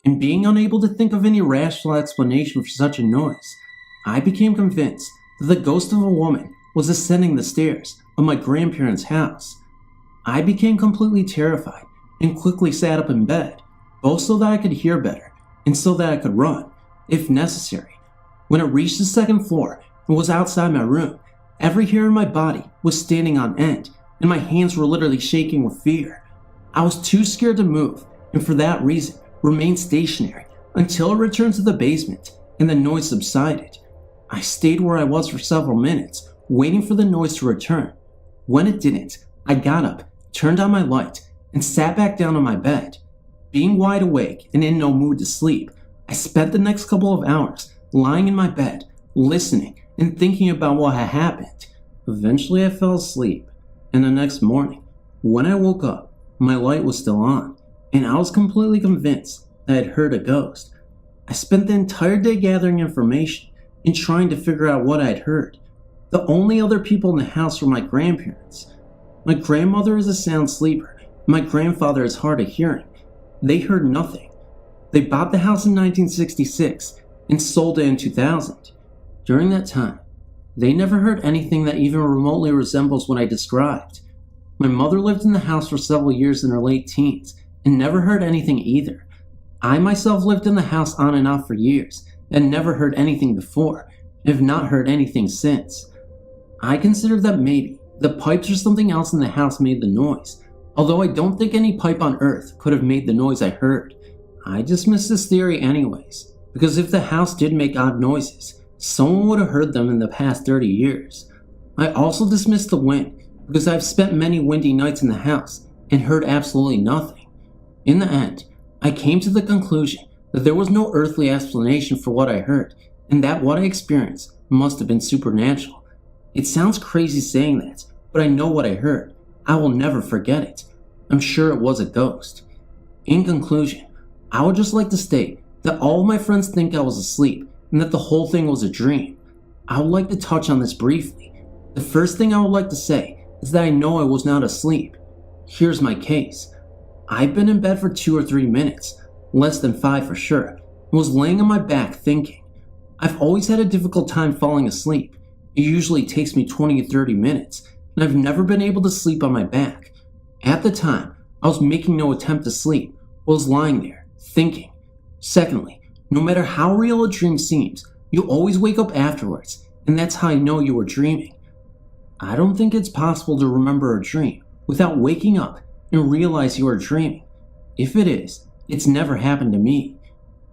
and being unable to think of any rational explanation for such a noise, I became convinced that the ghost of a woman was ascending the stairs of my grandparents' house. I became completely terrified and quickly sat up in bed, both so that I could hear better and so that I could run, if necessary. When it reached the second floor and was outside my room, every hair in my body was standing on end, and my hands were literally shaking with fear. I was too scared to move, and for that reason, remained stationary until it returned to the basement and the noise subsided. I stayed where I was for several minutes, waiting for the noise to return. When it didn't, I got up, turned on my light, and sat back down on my bed. Being wide awake and in no mood to sleep, I spent the next couple of hours lying in my bed, listening and thinking about what had happened. Eventually I fell asleep, and the next morning, when I woke up, my light was still on, and I was completely convinced that I had heard a ghost. I spent the entire day gathering information and trying to figure out what I had heard. The only other people in the house were my grandparents. My grandmother is a sound sleeper. My grandfather is hard of hearing. They heard nothing. They bought the house in 1966 and sold it in 2000. During that time, they never heard anything that even remotely resembles what I described. My mother lived in the house for several years in her late teens and never heard anything either. I myself lived in the house on and off for years and never heard anything before, and have not heard anything since. I consider that maybe the pipes or something else in the house made the noise, although I don't think any pipe on earth could have made the noise I heard. I dismiss this theory anyways, because if the house did make odd noises, someone would have heard them in the past 30 years. I also dismiss the wind, because I've spent many windy nights in the house and heard absolutely nothing. In the end, I came to the conclusion that there was no earthly explanation for what I heard, and that what I experienced must have been supernatural. It sounds crazy saying that, but I know what I heard. I will never forget it. I'm sure it was a ghost. In conclusion, I would just like to state that all of my friends think I was asleep and that the whole thing was a dream. I would like to touch on this briefly. The first thing I would like to say is that I know I was not asleep. Here's my case. I've been in bed for 2 or 3 minutes, less than 5 for sure, and was laying on my back thinking. I've always had a difficult time falling asleep. It usually takes me 20 to 30 minutes, and I've never been able to sleep on my back. At the time, I was making no attempt to sleep, but was lying there, thinking. Secondly, no matter how real a dream seems, you always wake up afterwards, and that's how I know you were dreaming. I don't think it's possible to remember a dream without waking up and realize you are dreaming. If it is, it's never happened to me.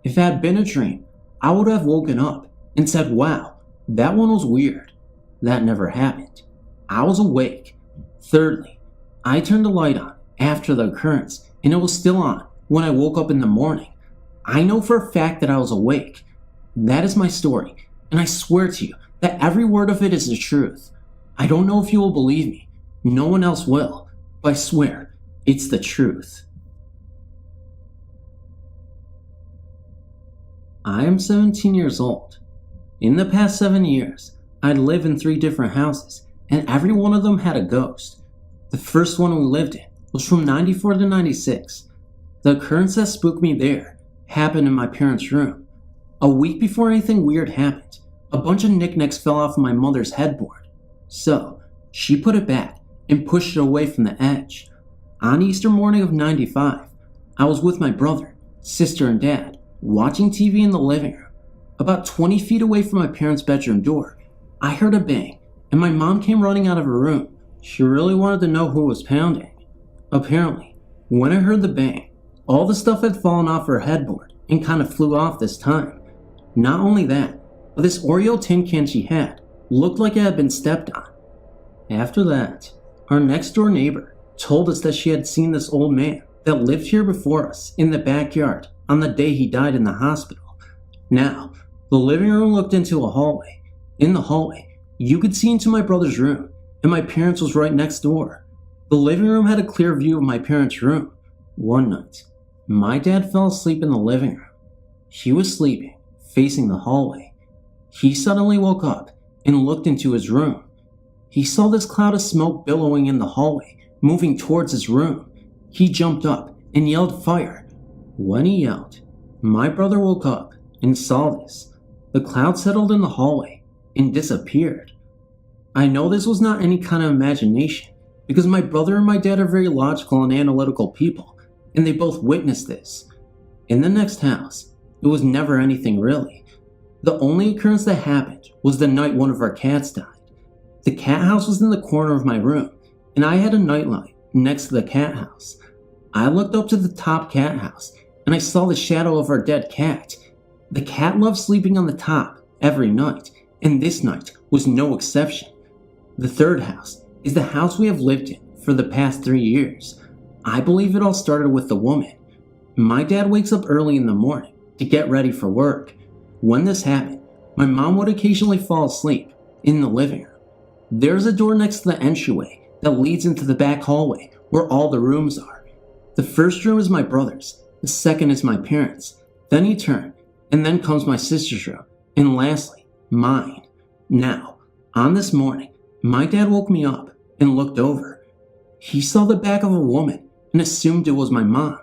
If it had been a dream, I would have woken up and said, wow, that one was weird. That never happened. I was awake. Thirdly, I turned the light on after the occurrence, and it was still on when I woke up in the morning. I know for a fact that I was awake. That is my story, and I swear to you that every word of it is the truth. I don't know if you will believe me. No one else will, but I swear it's the truth. I am 17 years old. In the past 7 years, I'd lived in 3 different houses, and every one of them had a ghost. The first one we lived in was from 94 to 96. The occurrence that spooked me there happened in my parents' room. A week before anything weird happened, a bunch of knickknacks fell off of my mother's headboard. So, she put it back and pushed it away from the edge. On Easter morning of 95, I was with my brother, sister, and dad, watching TV in the living room. About 20 feet away from my parents' bedroom door, I heard a bang, and my mom came running out of her room. She really wanted to know who was pounding. Apparently, when I heard the bang, all the stuff had fallen off her headboard and kind of flew off this time. Not only that, but this Oreo tin can she had looked like it had been stepped on. After that, our next door neighbor told us that she had seen this old man that lived here before us in the backyard on the day he died in the hospital. Now, the living room looked into a hallway. In the hallway, you could see into my brother's room, and my parents was right next door. The living room had a clear view of my parents' room. One night, my dad fell asleep in the living room. He was sleeping, facing the hallway. He suddenly woke up and looked into his room. He saw this cloud of smoke billowing in the hallway, moving towards his room. He jumped up and yelled fire. When he yelled, my brother woke up and saw this. The cloud settled in the hallway and disappeared. I know this was not any kind of imagination, because my brother and my dad are very logical and analytical people, and they both witnessed this. In the next house, it was never anything really. The only occurrence that happened was the night one of our cats died. The cat house was in the corner of my room, and I had a nightlight next to the cat house. I looked up to the top cat house, and I saw the shadow of our dead cat. The cat loved sleeping on the top every night, and this night was no exception. The third house is the house we have lived in for the past 3 years. I believe it all started with the woman. My dad wakes up early in the morning to get ready for work. When this happened, my mom would occasionally fall asleep in the living room. There's a door next to the entryway that leads into the back hallway where all the rooms are. The first room is my brother's, the second is my parents', then you turn, and then comes my sister's room, and lastly, mine. Now, on this morning, my dad woke me up and looked over. He saw the back of a woman and assumed it was my mom.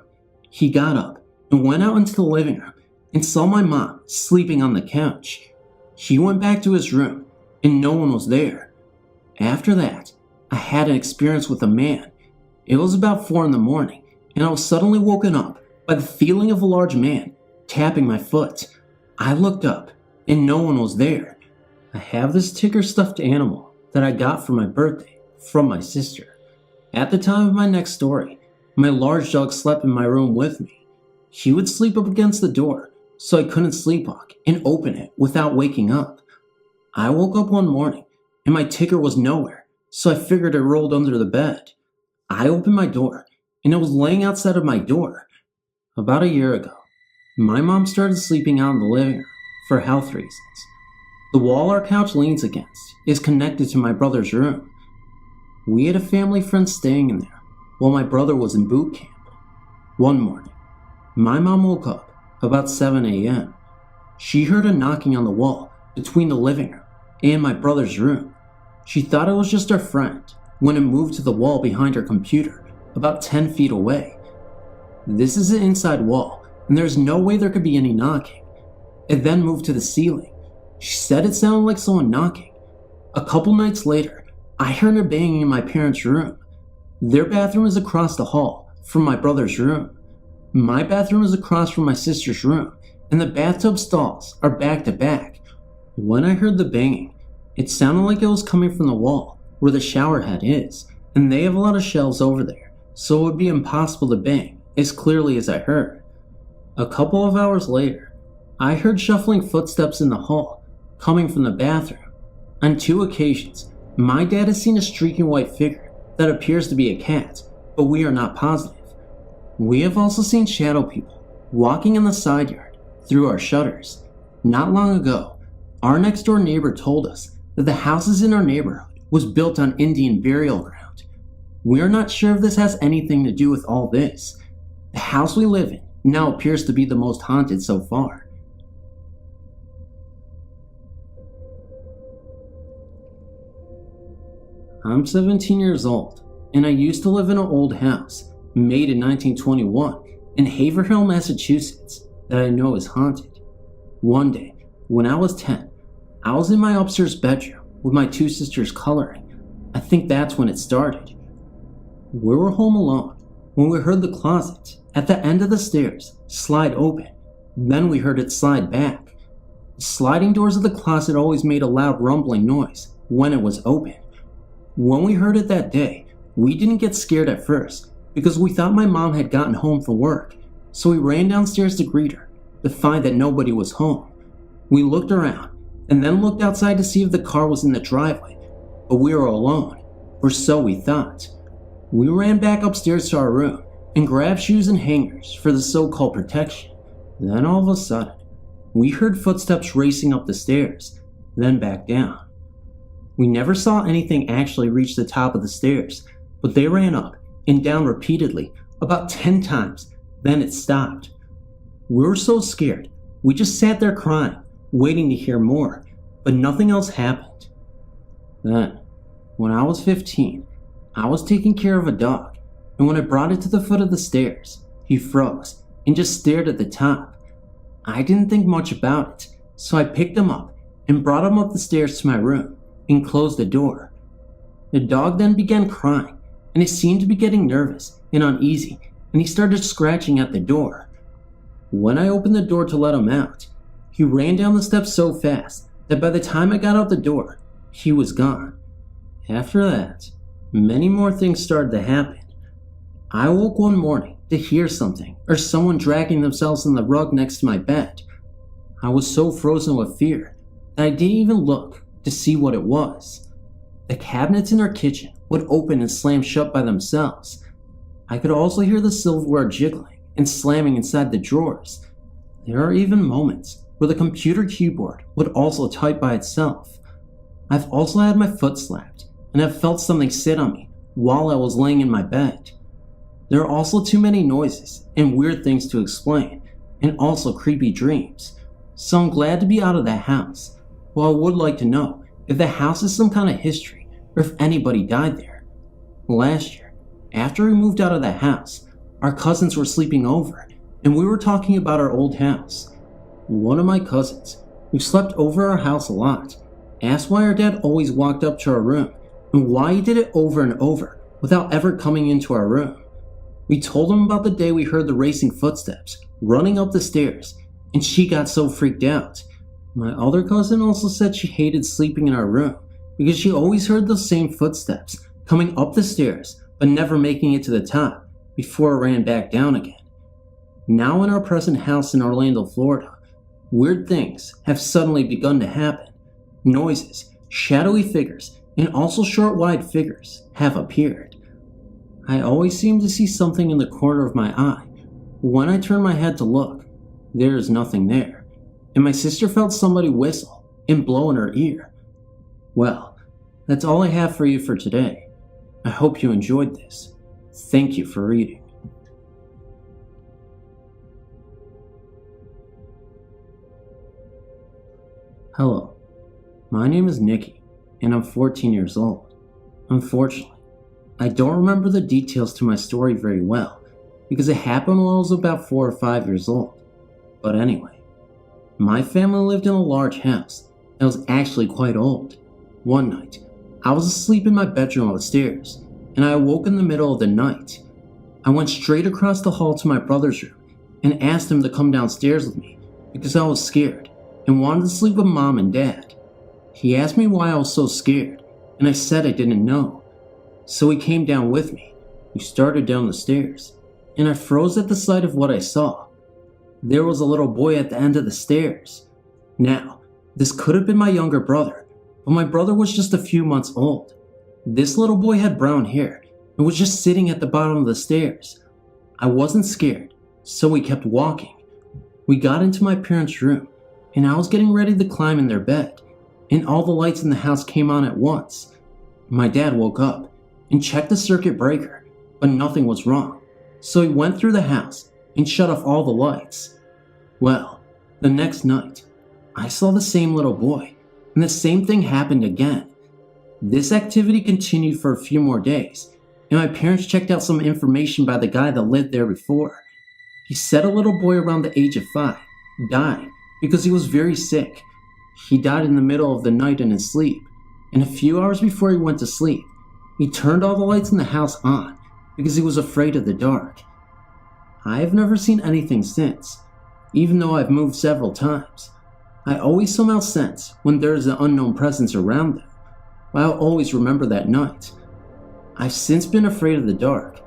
He got up and went out into the living room and saw my mom sleeping on the couch. He went back to his room and no one was there. After that, I had an experience with a man. It was about 4 in the morning and I was suddenly woken up by the feeling of a large man tapping my foot. I looked up and no one was there. I have this ticker stuffed animal that I got for my birthday from my sister. At the time of my next story, my large dog slept in my room with me. He would sleep up against the door, so I couldn't sleepwalk and open it without waking up. I woke up one morning and my ticker was nowhere, so I figured it rolled under the bed. I opened my door and it was laying outside of my door. About a year ago, my mom started sleeping out in the living room for health reasons. The wall our couch leans against is connected to my brother's room. We had a family friend staying in there while my brother was in boot camp. One morning, my mom woke up about 7 a.m. She heard a knocking on the wall between the living room and my brother's room. She thought it was just our friend when it moved to the wall behind her computer about 10 feet away. This is an inside wall and there's no way there could be any knocking. It then moved to the ceiling. She said it sounded like someone knocking. A couple nights later, I heard her banging in my parents' room. Their bathroom is across the hall from my brother's room. My bathroom is across from my sister's room, and the bathtub stalls are back to back. When I heard the banging, it sounded like it was coming from the wall where the shower head is, and they have a lot of shelves over there, so it would be impossible to bang as clearly as I heard. A couple of hours later, I heard shuffling footsteps in the hall coming from the bathroom. On 2 occasions, my dad has seen a streaking white figure that appears to be a cat, but we are not positive. We have also seen shadow people walking in the side yard through our shutters. Not long ago, our next door neighbor told us that the houses in our neighborhood was built on Indian burial ground. We are not sure if this has anything to do with all this. The house we live in now appears to be the most haunted so far. I'm 17 years old, and I used to live in an old house made in 1921 in Haverhill, Massachusetts that I know is haunted. One day, when I was 10, I was in my upstairs bedroom with my 2 sisters coloring. I think that's when it started. We were home alone when we heard the closet at the end of the stairs slide open. Then we heard it slide back. The sliding doors of the closet always made a loud rumbling noise when it was open. When we heard it that day, we didn't get scared at first because we thought my mom had gotten home from work, so we ran downstairs to greet her to find that nobody was home. We looked around and then looked outside to see if the car was in the driveway, but we were alone, or so we thought. We ran back upstairs to our room and grabbed shoes and hangers for the so-called protection. Then all of a sudden, we heard footsteps racing up the stairs, then back down. We never saw anything actually reach the top of the stairs, but they ran up and down repeatedly, about 10 times, then it stopped. We were so scared, we just sat there crying, waiting to hear more, but nothing else happened. Then, when I was 15, I was taking care of a dog, and when I brought it to the foot of the stairs, he froze and just stared at the top. I didn't think much about it, so I picked him up and brought him up the stairs to my room and closed the door. The dog then began crying, and he seemed to be getting nervous and uneasy, and he started scratching at the door. When I opened the door to let him out, he ran down the steps so fast that by the time I got out the door, he was gone. After that, many more things started to happen. I woke one morning to hear something or someone dragging themselves on the rug next to my bed. I was so frozen with fear that I didn't even look to see what it was. The cabinets in our kitchen would open and slam shut by themselves. I could also hear the silverware jiggling and slamming inside the drawers. There are even moments where the computer keyboard would also type by itself. I've also had my foot slapped and have felt something sit on me while I was laying in my bed. There are also too many noises and weird things to explain, and also creepy dreams. So I'm glad to be out of that house. Well, I would like to know if the house has some kind of history or if anybody died there. Last year, after we moved out of that house, our cousins were sleeping over and we were talking about our old house. One of my cousins, who slept over our house a lot, asked why our dad always walked up to our room and why he did it over and over without ever coming into our room. We told him about the day we heard the racing footsteps running up the stairs, and she got so freaked out. My other cousin also said she hated sleeping in our room because she always heard those same footsteps coming up the stairs but never making it to the top before it ran back down again. Now in our present house in Orlando, Florida, weird things have suddenly begun to happen. Noises, shadowy figures, and also short wide figures have appeared. I always seem to see something in the corner of my eye. When I turn my head to look, there is nothing there, and my sister felt somebody whistle and blow in her ear. Well, that's all I have for you for today. I hope you enjoyed this. Thank you for reading. Hello, my name is Nikki, and I'm 14 years old. Unfortunately, I don't remember the details to my story very well, because it happened when I was about 4 or 5 years old. But anyway, my family lived in a large house that was actually quite old. One night, I was asleep in my bedroom upstairs, and I awoke in the middle of the night. I went straight across the hall to my brother's room and asked him to come downstairs with me because I was scared and wanted to sleep with Mom and Dad. He asked me why I was so scared, and I said I didn't know. So he came down with me. We started down the stairs, and I froze at the sight of what I saw. There was a little boy at the end of the stairs. Now, this could have been my younger brother, but my brother was just a few months old. This little boy had brown hair and was just sitting at the bottom of the stairs. I wasn't scared, so we kept walking. We got into my parents' room, and I was getting ready to climb in their bed, and all the lights in the house came on at once. My dad woke up and checked the circuit breaker, but nothing was wrong, so he went through the house and shut off all the lights. Well, the next night, I saw the same little boy, and the same thing happened again. This activity continued for a few more days, and my parents checked out some information by the guy that lived there before. He said a little boy around the age of 5 died because he was very sick. He died in the middle of the night in his sleep, and a few hours before he went to sleep, he turned all the lights in the house on because he was afraid of the dark. I have never seen anything since, even though I've moved several times. I always somehow sense when there is an unknown presence around them, but I'll always remember that night. I've since been afraid of the dark,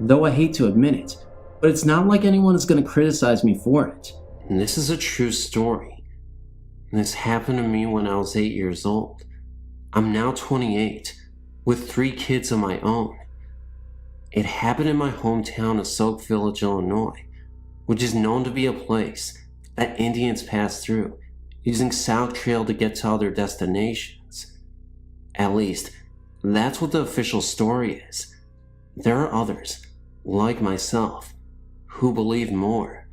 though I hate to admit it, but it's not like anyone is going to criticize me for it. And this is a true story. And this happened to me when I was 8 years old. I'm now 28, with 3 kids of my own. It happened in my hometown of Soak Village, Illinois, which is known to be a place that Indians pass through, using South Trail to get to other destinations. At least, that's what the official story is. There are others, like myself, who believe more.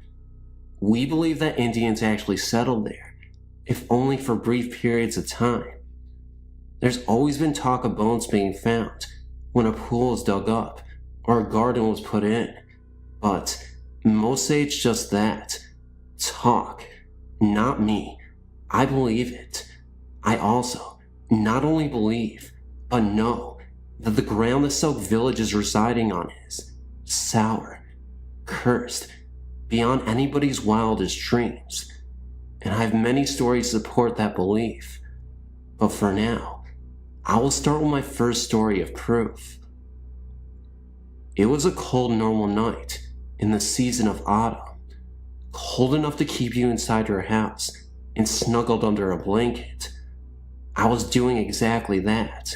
We believe that Indians actually settled there, if only for brief periods of time. There's always been talk of bones being found when a pool is dug up or a garden was put in, but most say it's just that. Talk. Not me. I believe it. I also not only believe, but know that the ground the Soak Village is residing on is sour, cursed, beyond anybody's wildest dreams. And I have many stories to support that belief. But for now, I will start with my first story of proof. It was a cold, normal night in the season of autumn, cold enough to keep you inside your house and snuggled under a blanket. I was doing exactly that,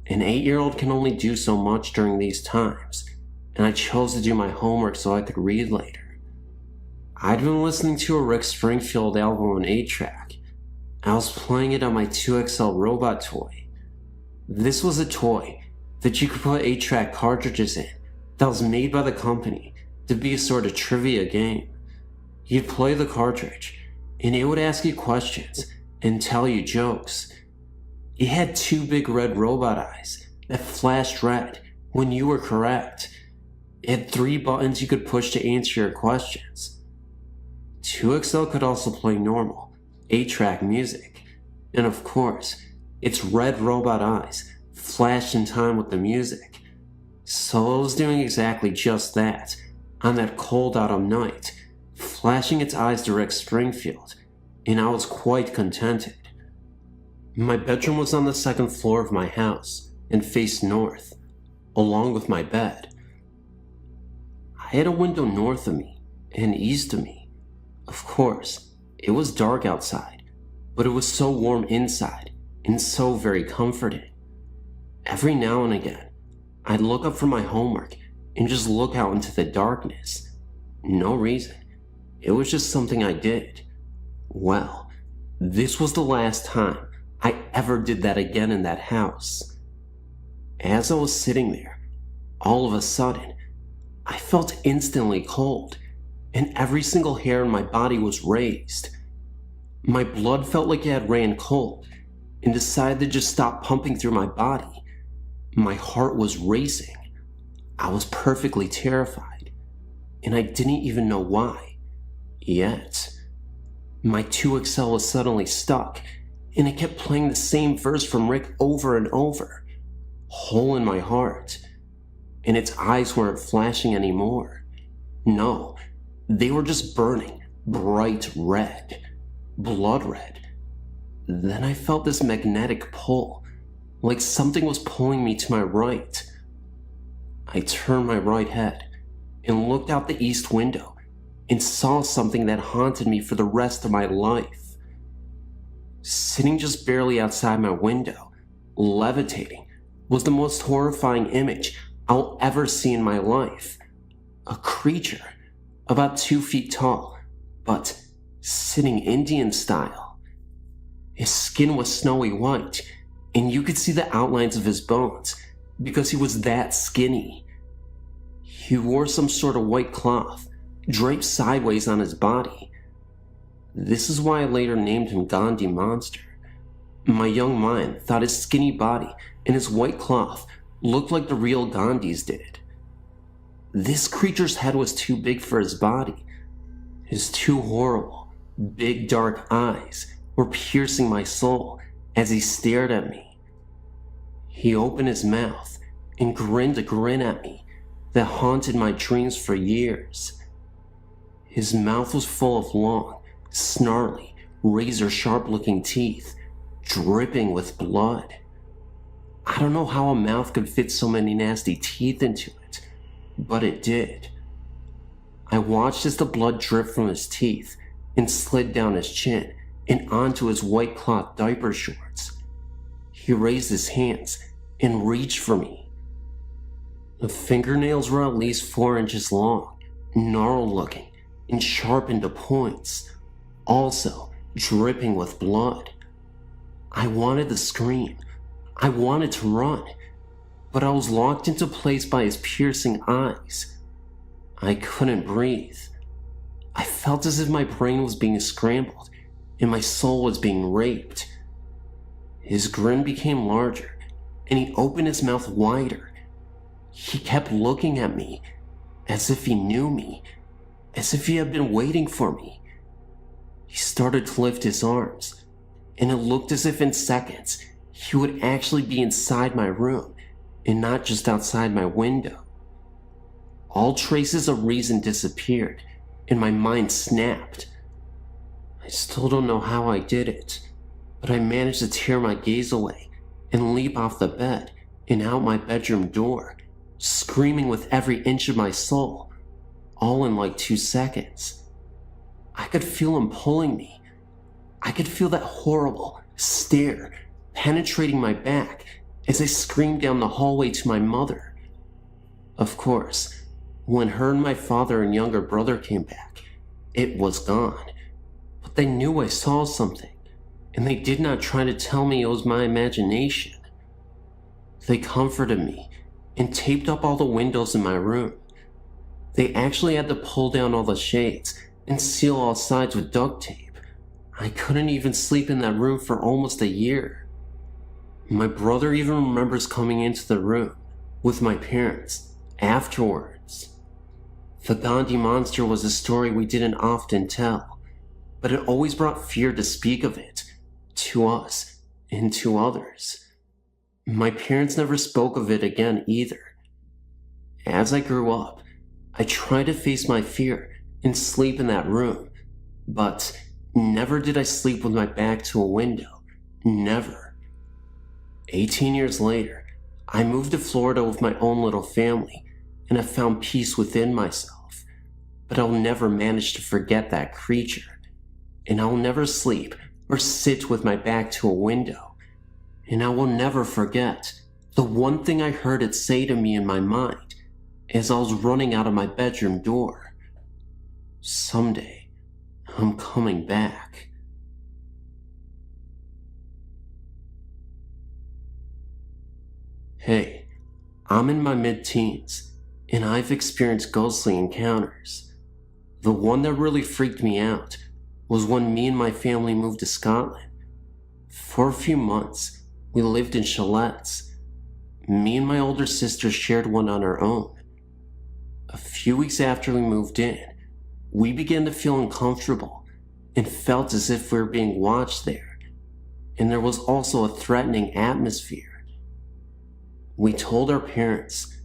An 8-year-old can only do so much during these times, and I chose to do my homework so I could read later. I'd been listening to a Rick Springfield album on 8-track. I was playing it on my 2XL robot toy. This was a toy that you could put 8-track cartridges in that was made by the company to be a sort of trivia game. You'd play the cartridge, and it would ask you questions and tell you jokes. It had 2 big red robot eyes that flashed red when you were correct. It had 3 buttons you could push to answer your questions. 2XL could also play normal 8-track music, and of course, its red robot eyes flashed in time with the music. So it was doing exactly just that on that cold autumn night, flashing its eyes to Rick Springfield, and I was quite contented. My bedroom was on the 2nd floor of my house and faced north, along with my bed. I had a window north of me and east of me. Of course, it was dark outside, but it was so warm inside and so very comforting. Every now and again, I'd look up from my homework and just look out into the darkness. No reason. It was just something I did. Well, this was the last time I ever did that again in that house. As I was sitting there, all of a sudden, I felt instantly cold, and every single hair in my body was raised. My blood felt like it had ran cold and decided to just stop pumping through my body. My heart was racing. I was perfectly terrified, and I didn't even know why. Yet, my 2XL was suddenly stuck, and it kept playing the same verse from Rick over and over. Hole in my heart. And its eyes weren't flashing anymore. No, they were just burning bright red. Blood red. Then I felt this magnetic pull, like something was pulling me to my right. I turned my right head and looked out the east window and saw something that haunted me for the rest of my life. Sitting just barely outside my window, levitating, was the most horrifying image I'll ever see in my life. A creature, about 2 feet tall, but sitting Indian style. His skin was snowy white, and you could see the outlines of his bones because he was that skinny. He wore some sort of white cloth draped sideways on his body. This is why I later named him Gandhi Monster. My young mind thought his skinny body and his white cloth looked like the real Gandhis did. This creature's head was too big for his body. His 2 horrible, big dark eyes were piercing my soul as he stared at me. He opened his mouth and grinned a grin at me that haunted my dreams for years. His mouth was full of long, snarly, razor-sharp looking teeth, dripping with blood. I don't know how a mouth could fit so many nasty teeth into it, but it did. I watched as the blood dripped from his teeth and slid down his chin and onto his white cloth diaper shorts. He raised his hands and reached for me. The fingernails were at least 4 inches long, gnarled looking, and sharpened to points, also dripping with blood. I wanted to scream. I wanted to run, but I was locked into place by his piercing eyes. I couldn't breathe. I felt as if my brain was being scrambled and my soul was being raped. His grin became larger, and he opened his mouth wider. He kept looking at me, as if he knew me, as if he had been waiting for me. He started to lift his arms, and it looked as if in seconds he would actually be inside my room and not just outside my window. All traces of reason disappeared, and my mind snapped. I still don't know how I did it, but I managed to tear my gaze away and leap off the bed and out my bedroom door, screaming with every inch of my soul, all in like 2 seconds. I could feel him pulling me. I could feel that horrible stare penetrating my back as I screamed down the hallway to my mother. Of course, when her and my father and younger brother came back, it was gone. But they knew I saw something, and they did not try to tell me it was my imagination. They comforted me and taped up all the windows in my room. They actually had to pull down all the shades and seal all sides with duct tape. I couldn't even sleep in that room for almost a year. My brother even remembers coming into the room with my parents afterwards. The Gandhi monster was a story we didn't often tell, but it always brought fear to speak of it, to us and to others. My parents never spoke of it again either. As I grew up, I tried to face my fear and sleep in that room, but never did I sleep with my back to a window. Never. 18 years later, I moved to Florida with my own little family, and I found peace within myself. But I'll never manage to forget that creature, and I'll never sleep or sit with my back to a window, and I will never forget the one thing I heard it say to me in my mind as I was running out of my bedroom door. Someday, I'm coming back. Hey, I'm in my mid-teens, and I've experienced ghostly encounters. The one that really freaked me out was when me and my family moved to Scotland. For a few months, we lived in chalets. Me and my older sister shared one on our own. A few weeks after we moved in, we began to feel uncomfortable and felt as if we were being watched there, and there was also a threatening atmosphere. We told our parents,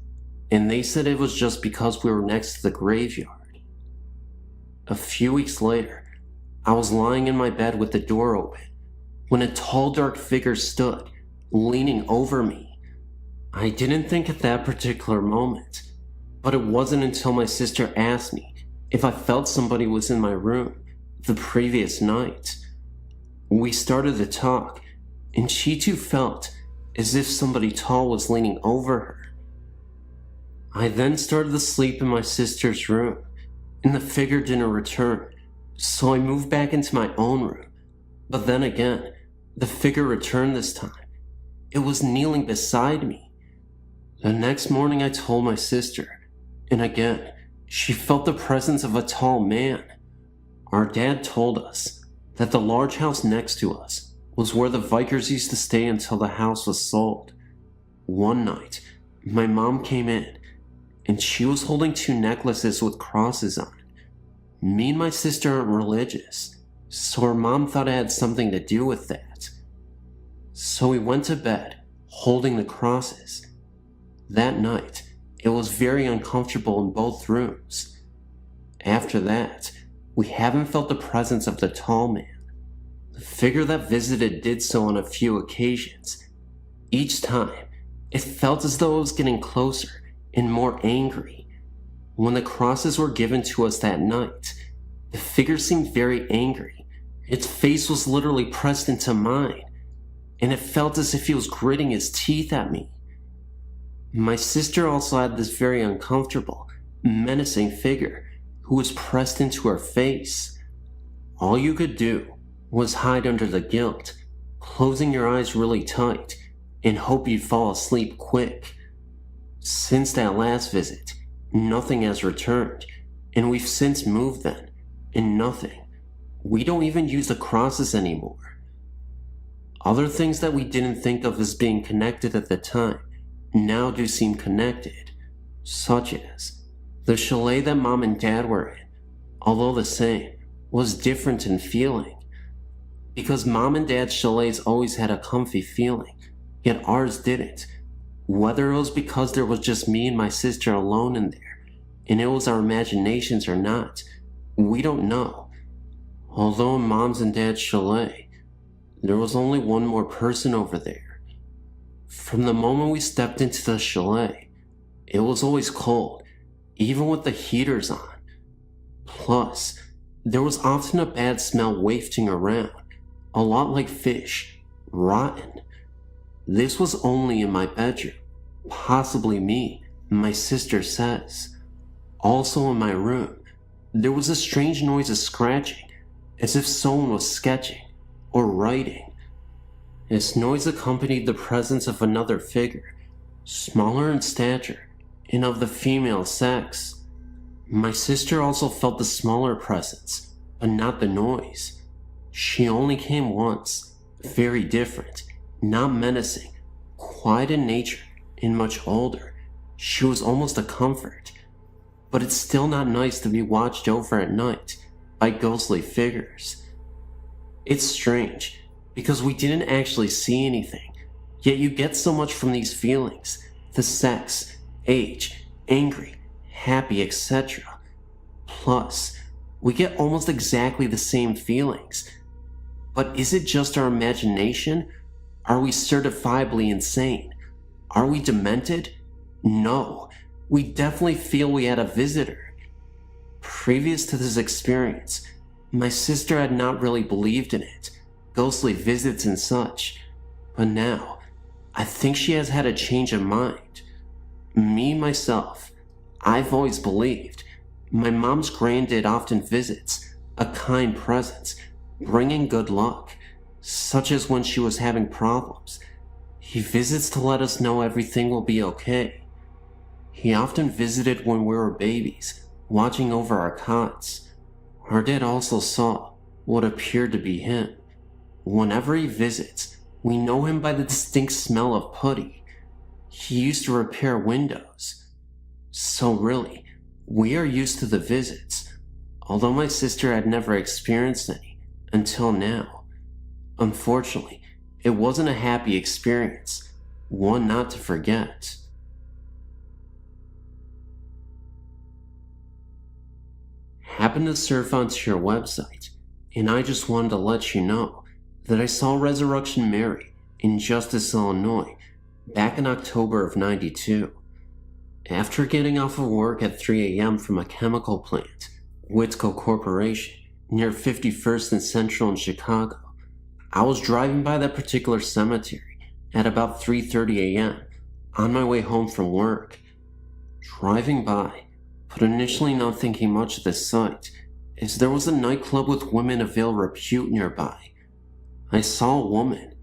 and they said it was just because we were next to the graveyard. A few weeks later, I was lying in my bed with the door open when a tall, dark figure stood, leaning over me. I didn't think at that particular moment, but it wasn't until my sister asked me if I felt somebody was in my room the previous night. We started to talk, and she too felt as if somebody tall was leaning over her. I then started to sleep in my sister's room, and the figure didn't return, so I moved back into my own room. But then again, the figure returned this time. It was kneeling beside me. The next morning I told my sister, and again, she felt the presence of a tall man. Our dad told us that the large house next to us was where the Vikers used to stay until the house was sold. One night, my mom came in, and she was holding 2 necklaces with crosses on it. Me and my sister aren't religious, so her mom thought it had something to do with that. So we went to bed, holding the crosses. That night, it was very uncomfortable in both rooms. After that, we haven't felt the presence of the tall man. The figure that visited did so on a few occasions. Each time, it felt as though it was getting closer and more angry. When the crosses were given to us that night, the figure seemed very angry. Its face was literally pressed into mine, and it felt as if he was gritting his teeth at me. My sister also had this very uncomfortable, menacing figure who was pressed into her face. All you could do was hide under the guilt, closing your eyes really tight, and hope you'd fall asleep quick. Since that last visit, nothing has returned, and we've since moved then, and nothing. We don't even use the crosses anymore. Other things that we didn't think of as being connected at the time now do seem connected, such as the chalet that Mom and Dad were in, although the same, was different in feeling. Because Mom and Dad's chalets always had a comfy feeling, yet ours didn't. Whether it was because there was just me and my sister alone in there, and it was our imaginations or not, we don't know. Although in Mom's and Dad's chalet, there was only one more person over there. From the moment we stepped into the chalet, it was always cold, even with the heaters on. Plus, there was often a bad smell wafting around, a lot like fish, rotten. This was only in my bedroom, possibly me, my sister says. Also in my room, there was a strange noise of scratching, as if someone was sketching or writing. This noise accompanied the presence of another figure, smaller in stature and of the female sex. My sister also felt the smaller presence, but not the noise. She only came once, very different, not menacing, quiet in nature, and much older. She was almost a comfort. But it's still not nice to be watched over at night by ghostly figures. It's strange, because we didn't actually see anything, yet you get so much from these feelings, the sex, age, angry, happy, etc. Plus, we get almost exactly the same feelings. But is it just our imagination? Are we certifiably insane? Are we demented? No, we definitely feel we had a visitor. Previous to this experience, my sister had not really believed in it, ghostly visits and such, but now, I think she has had a change of mind. Me, myself, I've always believed. My mom's granddad often visits, a kind presence, bringing good luck, such as when she was having problems. He visits to let us know everything will be okay. He often visited when we were babies, watching over our cots. Our dad also saw what appeared to be him. Whenever he visits, we know him by the distinct smell of putty. He used to repair windows. So really, we are used to the visits, although my sister had never experienced any until now. Unfortunately, it wasn't a happy experience, one not to forget. Happened to surf onto your website, and I just wanted to let you know that I saw Resurrection Mary in Justice, Illinois, back in October of '92. After getting off of work at 3 a.m. from a chemical plant, Whitco Corporation, near 51st and Central in Chicago, I was driving by that particular cemetery at about 3:30 a.m. on my way home from work. Driving by, but initially not thinking much of this sight, as there was a nightclub with women of ill repute nearby. I saw a woman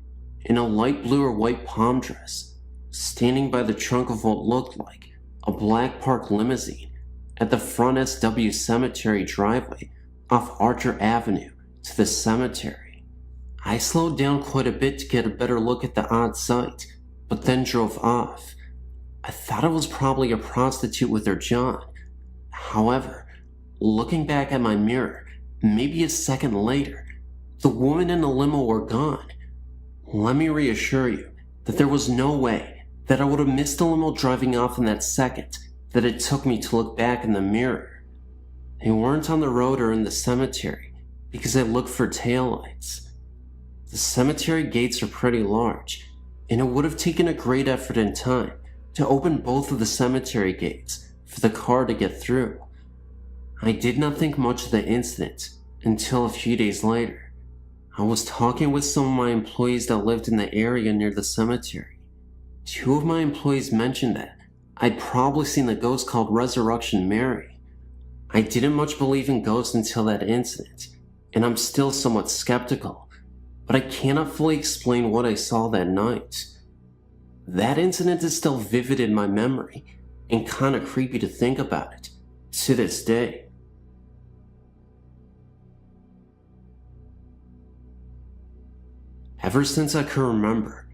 in a light blue or white palm dress standing by the trunk of what looked like a black park limousine at the front SW Cemetery driveway off Archer Avenue to the cemetery. I slowed down quite a bit to get a better look at the odd sight, but then drove off. I thought it was probably a prostitute with her John. However, looking back at my mirror, maybe a second later, the woman and the limo were gone. Let me reassure you that there was no way that I would have missed the limo driving off in that second that it took me to look back in the mirror. They weren't on the road or in the cemetery because I looked for taillights. The cemetery gates are pretty large, and it would have taken a great effort and time to open both of the cemetery gates for the car to get through. I did not think much of the incident until a few days later. I was talking with some of my employees that lived in the area near the cemetery. Two of my employees mentioned that I'd probably seen the ghost called Resurrection Mary. I didn't much believe in ghosts until that incident, and I'm still somewhat skeptical, but I cannot fully explain what I saw that night. That incident is still vivid in my memory, and kinda creepy to think about it, to this day. Ever since I can remember,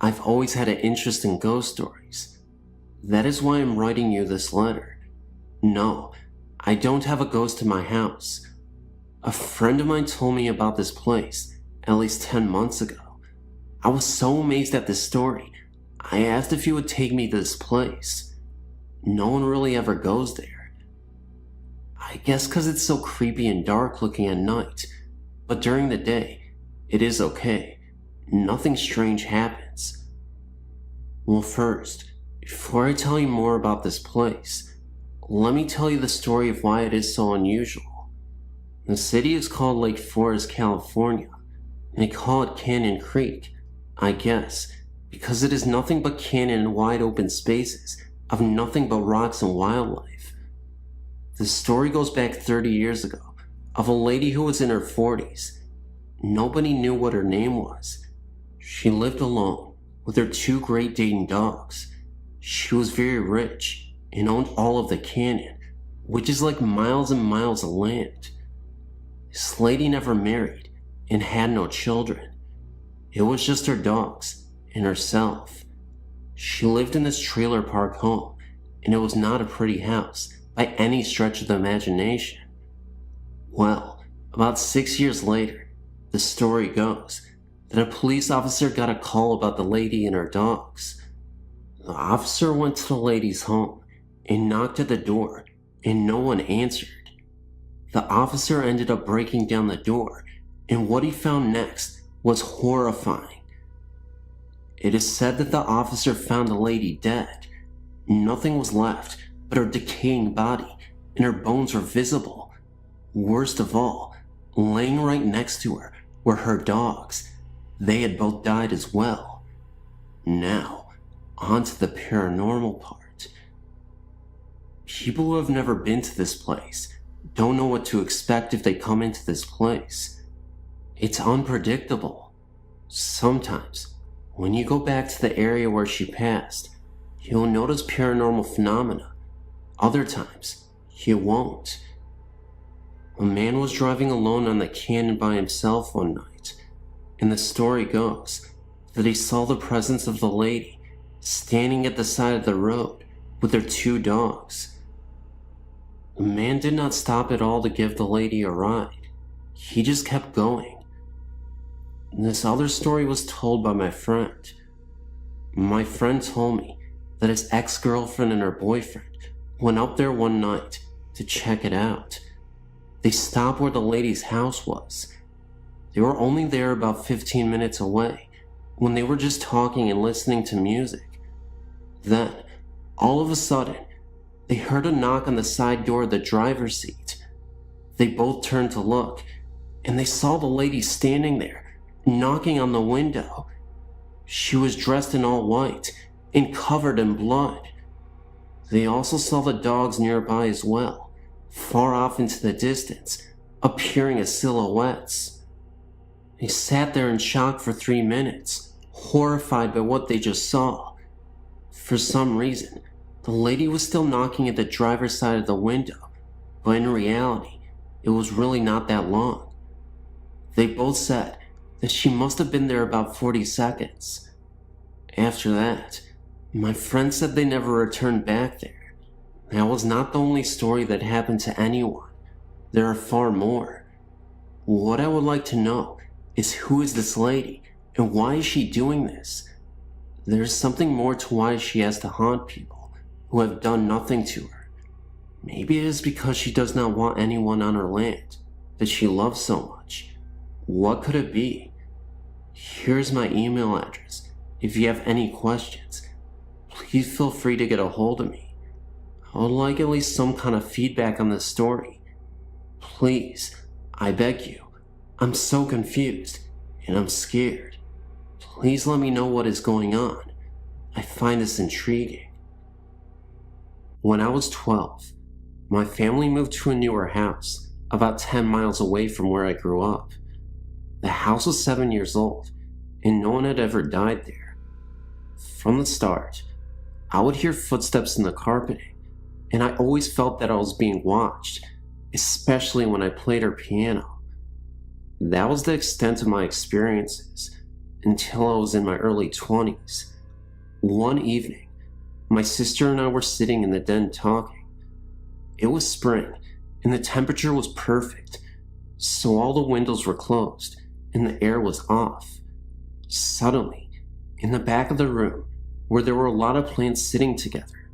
I've always had an interest in ghost stories. That is why I'm writing you this letter. No, I don't have a ghost in my house. A friend of mine told me about this place at least 10 months ago. I was so amazed at this story, I asked if he would take me to this place. No one really ever goes there. I guess because it's so creepy and dark looking at night, but during the day, it is okay. Nothing strange happens. Well, first, before I tell you more about this place, let me tell you the story of why it is so unusual. The city is called Lake Forest, California, and they call it Canyon Creek, I guess, because it is nothing but canyon and wide open spaces of nothing but rocks and wildlife. The story goes back 30 years ago of a lady who was in her 40s. Nobody knew what her name was. She lived alone with her 2 Great Dane dogs. She was very rich and owned all of the canyon, which is like miles and miles of land. This lady never married and had no children. It was just her dogs and herself. She lived in this trailer park home, and it was not a pretty house by any stretch of the imagination. Well, about 6 years later, the story goes that a police officer got a call about the lady and her dogs. The officer went to the lady's home and knocked at the door, and no one answered. The officer ended up breaking down the door, and what he found next was horrifying. It is said that the officer found the lady dead. Nothing was left but her decaying body, and her bones were visible. Worst of all, laying right next to her were her dogs. They had both died as well. Now, on to the paranormal part. People who have never been to this place don't know what to expect if they come into this place. It's unpredictable. Sometimes, when you go back to the area where she passed, you'll notice paranormal phenomena. Other times, you won't. A man was driving alone on the canyon by himself one night, and the story goes that he saw the presence of the lady standing at the side of the road with her 2 dogs. The man did not stop at all to give the lady a ride. He just kept going. This other story was told by my friend. My friend told me that his ex-girlfriend and her boyfriend went up there one night to check it out. They stopped where the lady's house was. They were only there about 15 minutes away when they were just talking and listening to music. Then, all of a sudden, they heard a knock on the side door of the driver's seat. They both turned to look, and they saw the lady standing there, knocking on the window. She was dressed in all white and covered in blood. They also saw the dogs nearby as well, far off into the distance, appearing as silhouettes. They sat there in shock for 3 minutes, horrified by what they just saw. For some reason, the lady was still knocking at the driver's side of the window, but in reality, it was really not that long. They both said that she must have been there about 40 seconds. After that, my friend said they never returned back there. That was not the only story that happened to anyone. There are far more. What I would like to know is who is this lady and why is she doing this? There's something more to why she has to haunt people who have done nothing to her. Maybe it is because she does not want anyone on her land that she loves so much. What could it be? Here's my email address. If you have any questions, please feel free to get a hold of me. I would like at least some kind of feedback on this story. Please, I beg you. I'm so confused and I'm scared. Please let me know what is going on. I find this intriguing. When I was 12, my family moved to a newer house about 10 miles away from where I grew up. The house was 7 years old and no one had ever died there. From the start, I would hear footsteps in the carpeting, and I always felt that I was being watched, especially when I played her piano. That was the extent of my experiences until I was in my early 20s. One evening, my sister and I were sitting in the den talking. It was spring, and the temperature was perfect, so all the windows were closed, and the air was off. Suddenly, in the back of the room, where there were a lot of plants sitting together,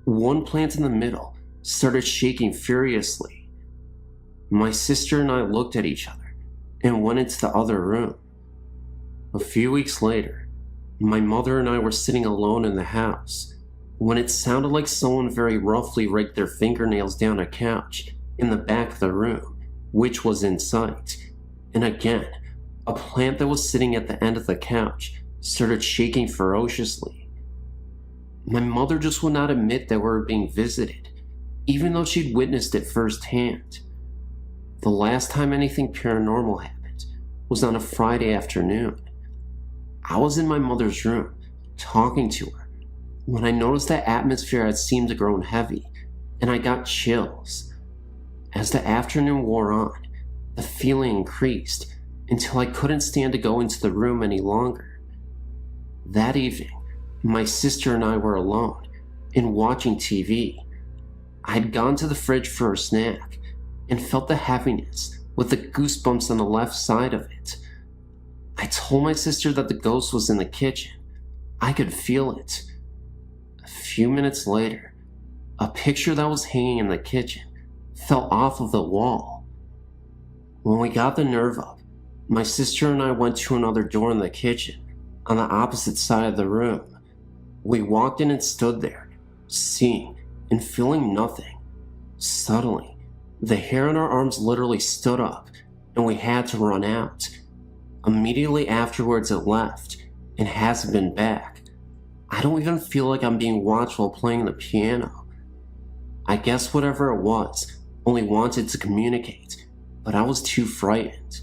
one plant in the middle started shaking furiously. My sister and I looked at each other and went into the other room. A few weeks later, my mother and I were sitting alone in the house when it sounded like someone very roughly raked their fingernails down a couch in the back of the room, which was in sight. And again, a plant that was sitting at the end of the couch started shaking ferociously. My mother just would not admit that we were being visited, even though she'd witnessed it firsthand. The last time anything paranormal happened was on a Friday afternoon. I was in my mother's room, talking to her, when I noticed that atmosphere had seemed to grow heavy, and I got chills. As the afternoon wore on, the feeling increased until I couldn't stand to go into the room any longer. That evening, my sister and I were alone and watching TV. I had gone to the fridge for a snack and felt the heaviness with the goosebumps on the left side of it. I told my sister that the ghost was in the kitchen. I could feel it. A few minutes later, a picture that was hanging in the kitchen fell off of the wall. When we got the nerve up, my sister and I went to another door in the kitchen on the opposite side of the room. We walked in and stood there, seeing and feeling nothing. Suddenly, the hair on our arms literally stood up, and we had to run out. Immediately afterwards, it left and hasn't been back. I don't even feel like I'm being watched while playing the piano. I guess whatever it was only wanted to communicate, but I was too frightened.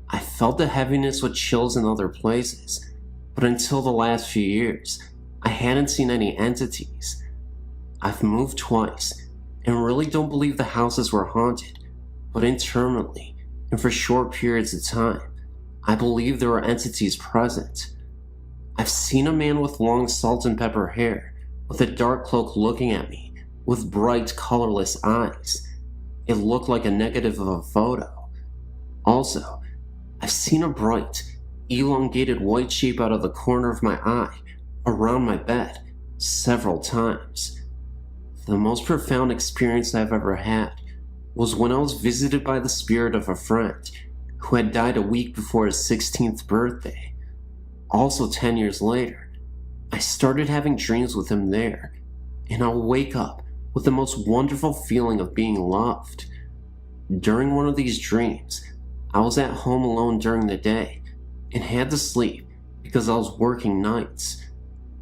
I felt the heaviness with chills in other places, but until the last few years, I hadn't seen any entities. I've moved twice and really don't believe the houses were haunted, but internally and for short periods of time, I believe there were entities present. I've seen a man with long salt and pepper hair with a dark cloak looking at me with bright, colorless eyes. It looked like a negative of a photo. Also, I've seen a bright, elongated white shape out of the corner of my eye around my bed several times. The most profound experience I've ever had was when I was visited by the spirit of a friend who had died a week before his 16th birthday. Also 10 years later, I started having dreams with him there, and I'll wake up with the most wonderful feeling of being loved. During one of these dreams, I was at home alone during the day and had to sleep because I was working nights.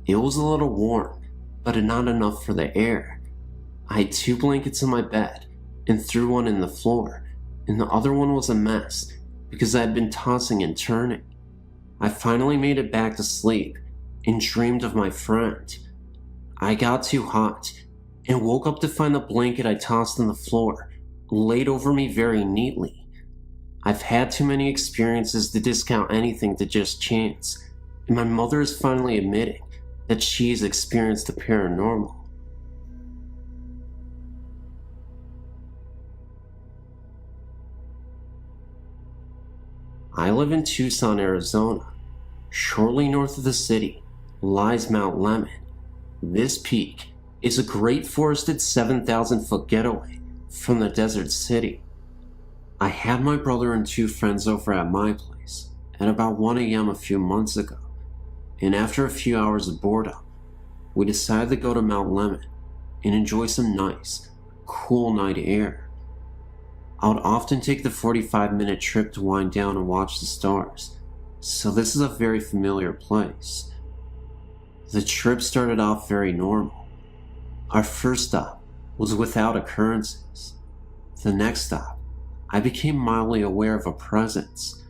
It was a little warm, but not enough for the air. I had 2 blankets in my bed and threw one in the floor, and the other one was a mess because I had been tossing and turning. I finally made it back to sleep and dreamed of my friend. I got too hot and woke up to find the blanket I tossed on the floor laid over me very neatly. I've had too many experiences to discount anything to just chance, and my mother is finally admitting that she's experienced the paranormal. I live in Tucson, Arizona. Shortly north of the city lies Mount Lemmon. This peak is a great forested 7,000-foot getaway from the desert city. I had my brother and 2 friends over at my place at about 1 a.m. a few months ago, and after a few hours of boredom, we decided to go to Mount Lemmon and enjoy some nice, cool night air. I would often take the 45-minute trip to wind down and watch the stars, so this is a very familiar place. The trip started off very normal. Our first stop was without occurrences. The next stop, I became mildly aware of a presence.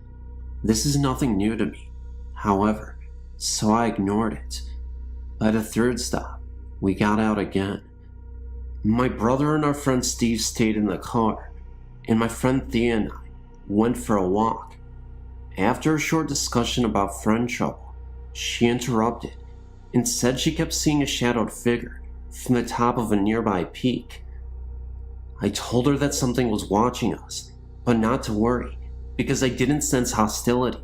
This is nothing new to me, however, so I ignored it. By the 3rd stop, we got out again. My brother and our friend Steve stayed in the car, and my friend Thea and I went for a walk. After a short discussion about friend trouble, she interrupted and said she kept seeing a shadowed figure from the top of a nearby peak. I told her that something was watching us, but not to worry, because I didn't sense hostility.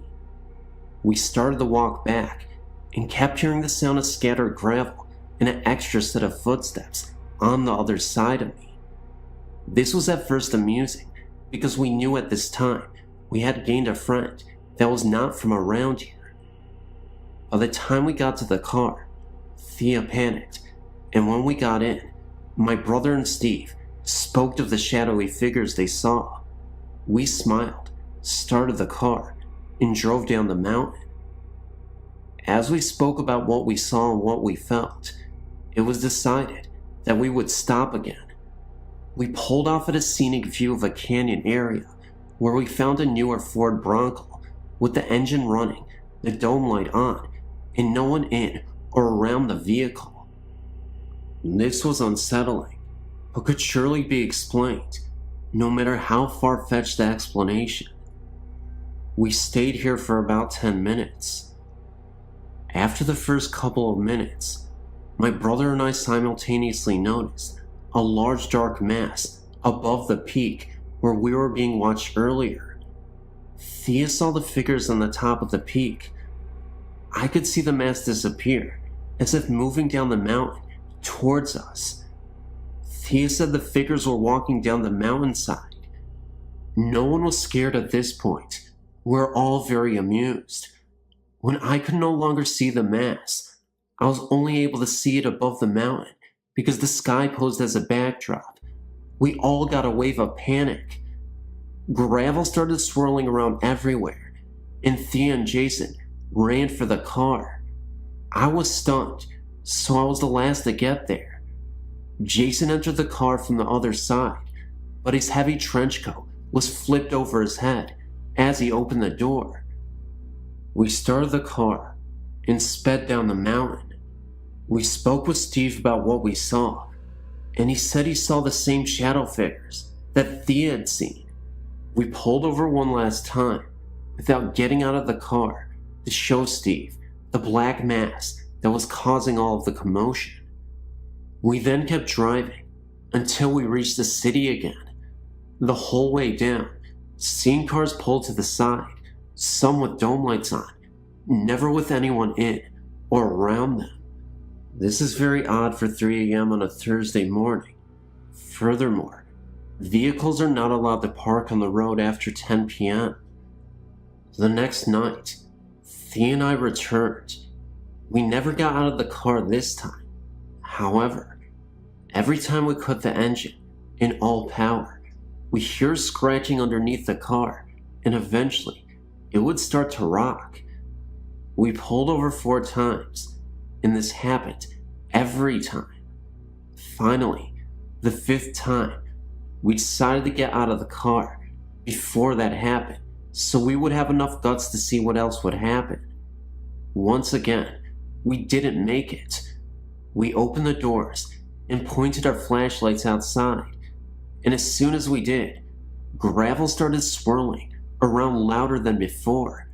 We started the walk back and kept hearing the sound of scattered gravel and an extra set of footsteps on the other side of me. This was at first amusing, because we knew at this time we had gained a friend that was not from around here. By the time we got to the car, Thea panicked, and when we got in, my brother and Steve spoke of the shadowy figures they saw. We smiled, started the car, and drove down the mountain. As we spoke about what we saw and what we felt, it was decided that we would stop again. We pulled off at a scenic view of a canyon area where we found a newer Ford Bronco with the engine running, the dome light on, and no one in or around the vehicle. This was unsettling, but could surely be explained, no matter how far-fetched the explanation. We stayed here for about 10 minutes. After the first couple of minutes, my brother and I simultaneously noticed a large dark mass above the peak where we were being watched earlier. Thea saw the figures on the top of the peak. I could see the mass disappear, as if moving down the mountain towards us. Thea said the figures were walking down the mountainside. No one was scared at this point. We're all very amused. When I could no longer see the mass, I was only able to see it above the mountain because the sky posed as a backdrop. We all got a wave of panic. Gravel started swirling around everywhere, and Thea and Jason ran for the car. I was stunned, so I was the last to get there. Jason entered the car from the other side, but his heavy trench coat was flipped over his head as he opened the door. We started the car and sped down the mountain. We spoke with Steve about what we saw, and he said he saw the same shadow figures that Thea had seen. We pulled over one last time without getting out of the car to show Steve the black mass that was causing all of the commotion. We then kept driving until we reached the city again. The whole way down, seeing cars pulled to the side, some with dome lights on, never with anyone in or around them. This is very odd for 3 a.m. on a Thursday morning. Furthermore, vehicles are not allowed to park on the road after 10 p.m. The next night, Thea and I returned. We never got out of the car this time. However, every time we cut the engine in all power, we hear scratching underneath the car, and eventually, it would start to rock. We pulled over 4 times, and this happened every time. Finally, the 5th time, we decided to get out of the car before that happened, so we would have enough guts to see what else would happen. Once again, we didn't make it. We opened the doors and pointed our flashlights outside, and as soon as we did, gravel started swirling around louder than before.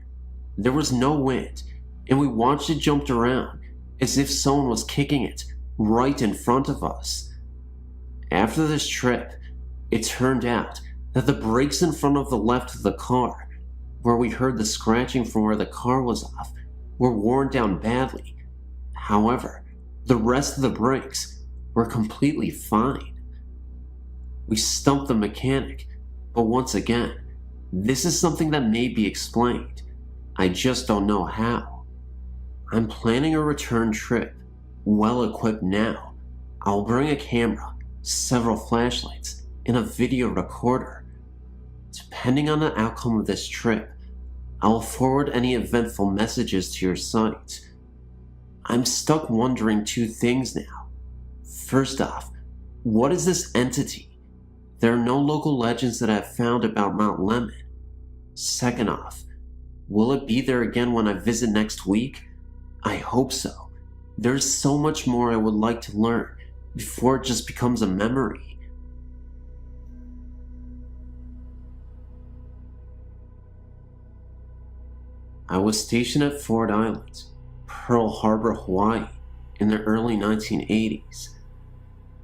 There was no wind, and we watched it jump around as if someone was kicking it right in front of us. After this trip, it turned out that the brakes in front of the left of the car, where we heard the scratching from where the car was off, were worn down badly. However, the rest of the brakes were completely fine. We stumped the mechanic, but once again, this is something that may be explained. I just don't know how. I'm planning a return trip, well equipped now. I'll bring a camera, several flashlights, and a video recorder. Depending on the outcome of this trip, I will forward any eventful messages to your site. I'm stuck wondering 2 things now. First off, what is this entity? There are no local legends that I've found about Mount Lemon. Second off, will it be there again when I visit next week? I hope so. There's so much more I would like to learn before it just becomes a memory. I was stationed at Ford Island, Pearl Harbor, Hawaii, in the early 1980s.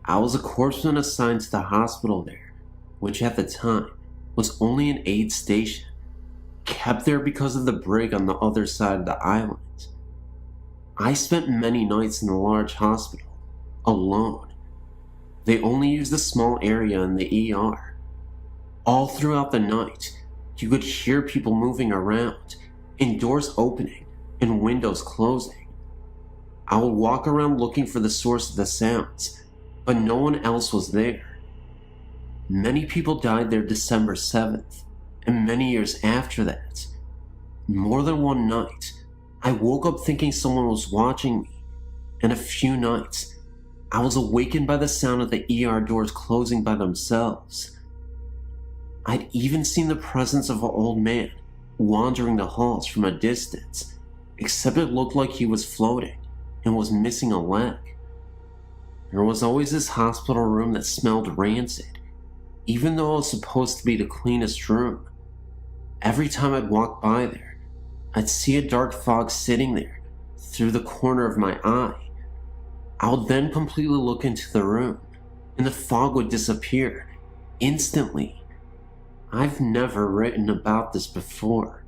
I was a corpsman assigned to the hospital there, which at the time was only an aid station, kept there because of the brig on the other side of the island. I spent many nights in the large hospital, alone. They only used a small area in the ER. All throughout the night, you could hear people moving around, and doors opening and windows closing. I would walk around looking for the source of the sounds, but no one else was there. Many people died there December 7th, and many years after that. More than one night, I woke up thinking someone was watching me, and a few nights, I was awakened by the sound of the ER doors closing by themselves. I'd even seen the presence of an old man wandering the halls from a distance, except it looked like he was floating and was missing a leg. There was always this hospital room that smelled rancid, even though it was supposed to be the cleanest room. Every time I'd walk by there, I'd see a dark fog sitting there through the corner of my eye. I would then completely look into the room, and the fog would disappear instantly. I've never written about this before.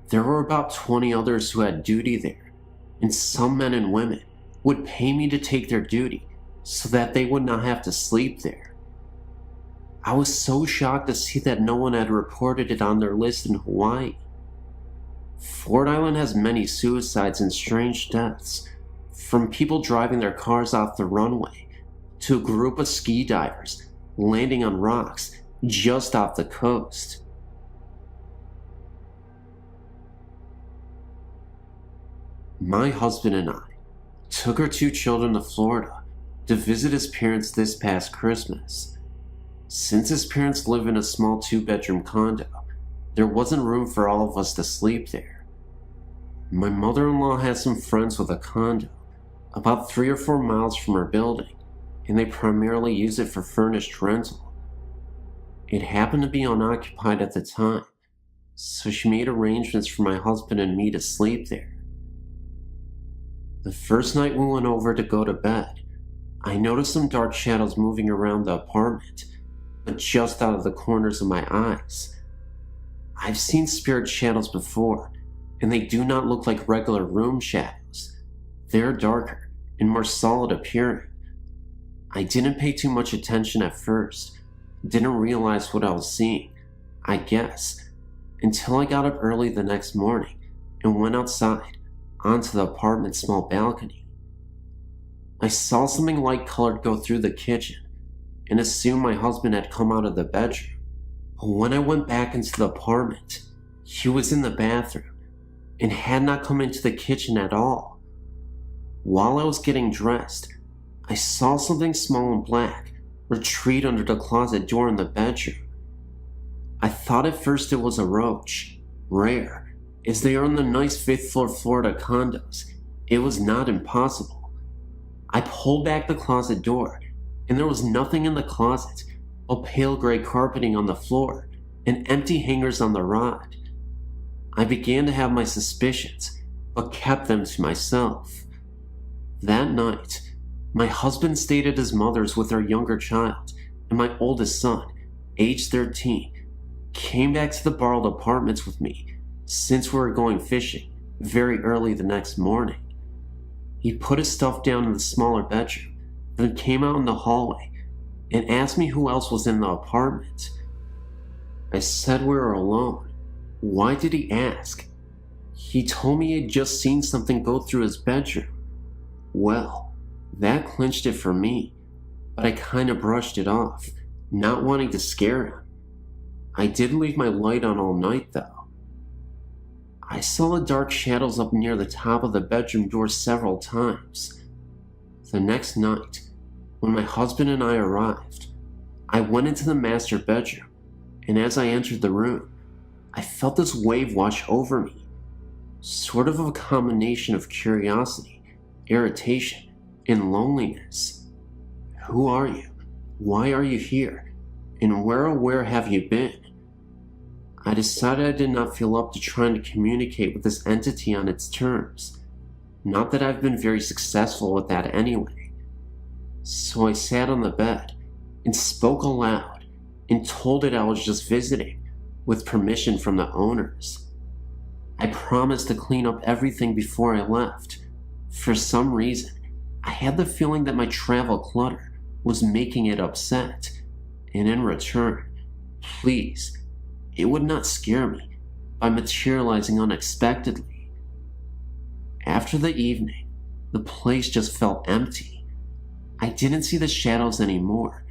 There were about 20 others who had duty there, and some men and women would pay me to take their duty so that they would not have to sleep there. I was so shocked to see that no one had reported it on their list in Hawaii. Ford Island has many suicides and strange deaths, from people driving their cars off the runway to a group of ski divers landing on rocks just off the coast. My husband and I took our 2 children to Florida to visit his parents this past Christmas. Since his parents live in a small 2-bedroom condo, there wasn't room for all of us to sleep there. My mother-in-law has some friends with a condo about 3 or 4 miles from our building, and they primarily use it for furnished rental. It happened to be unoccupied at the time, so she made arrangements for my husband and me to sleep there. The first night we went over to go to bed, I noticed some dark shadows moving around the apartment, but just out of the corners of my eyes. I've seen spirit shadows before, and they do not look like regular room shadows. They're darker and more solid appearing. I didn't pay too much attention at first, didn't realize what I was seeing, I guess, until I got up early the next morning and went outside onto the apartment's small balcony. I saw something light-colored go through the kitchen and assumed my husband had come out of the bedroom. But when I went back into the apartment, he was in the bathroom and had not come into the kitchen at all. While I was getting dressed, I saw something small and black retreat under the closet door in the bedroom. I thought at first it was a roach, rare, as they are in the nice 5th floor Florida condos. It was not impossible. I pulled back the closet door, and there was nothing in the closet but pale gray carpeting on the floor and empty hangers on the rod. I began to have my suspicions, but kept them to myself. That night, my husband stayed at his mother's with our younger child, and my oldest son, age 13, came back to the borrowed apartments with me since we were going fishing very early the next morning. He put his stuff down in the smaller bedroom, then came out in the hallway and asked me who else was in the apartment. I said we were alone. Why did he ask? He told me he had just seen something go through his bedroom. Well, that clinched it for me, but I kind of brushed it off, not wanting to scare him. I did leave my light on all night though. I saw the dark shadows up near the top of the bedroom door several times. The next night, when my husband and I arrived, I went into the master bedroom, and as I entered the room, I felt this wave wash over me, sort of a combination of curiosity, irritation, and loneliness. Who are you? Why are you here? And where have you been? I decided I did not feel up to trying to communicate with this entity on its terms. Not that I've been very successful with that anyway. So I sat on the bed and spoke aloud and told it I was just visiting, with permission from the owners. I promised to clean up everything before I left. For some reason, I had the feeling that my travel clutter was making it upset, and in return, please, it would not scare me by materializing unexpectedly. After the evening, the place just felt empty. I didn't see the shadows anymore,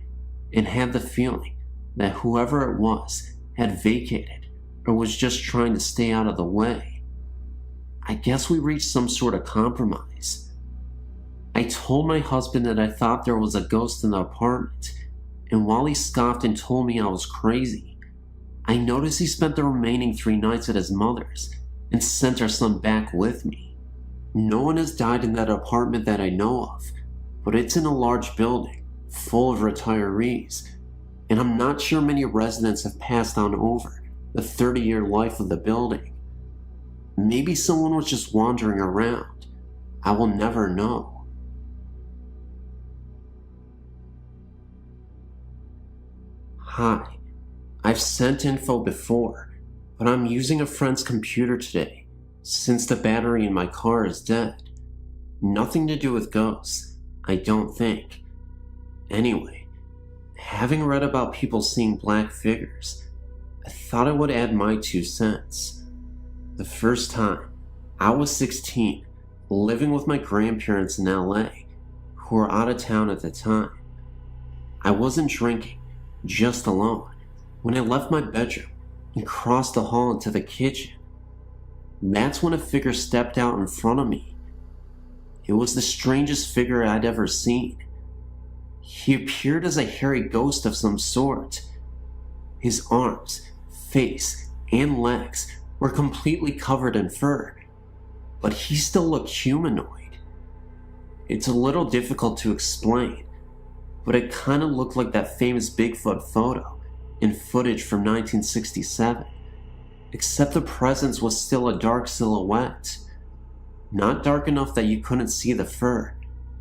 and had the feeling that whoever it was had vacated or was just trying to stay out of the way. I guess we reached some sort of compromise. I told my husband that I thought there was a ghost in the apartment, and while he scoffed and told me I was crazy, I noticed he spent the remaining 3 nights at his mother's and sent our son back with me. No one has died in that apartment that I know of, but it's in a large building, full of retirees, and I'm not sure many residents have passed on over the 30-year life of the building. Maybe someone was just wandering around. I will never know. Hi, I've sent info before, but I'm using a friend's computer today since the battery in my car is dead. Nothing to do with ghosts, I don't think. Anyway, having read about people seeing black figures, I thought I would add my 2 cents. The first time, I was 16, living with my grandparents in LA, who were out of town at the time. I wasn't drinking, just alone, when I left my bedroom and crossed the hall into the kitchen. That's when a figure stepped out in front of me. It was the strangest figure I'd ever seen. He appeared as a hairy ghost of some sort. His arms, face, and legs were completely covered in fur, but he still looked humanoid. It's a little difficult to explain, but it kind of looked like that famous Bigfoot photo and footage from 1967, except the presence was still a dark silhouette. Not dark enough that you couldn't see the fur,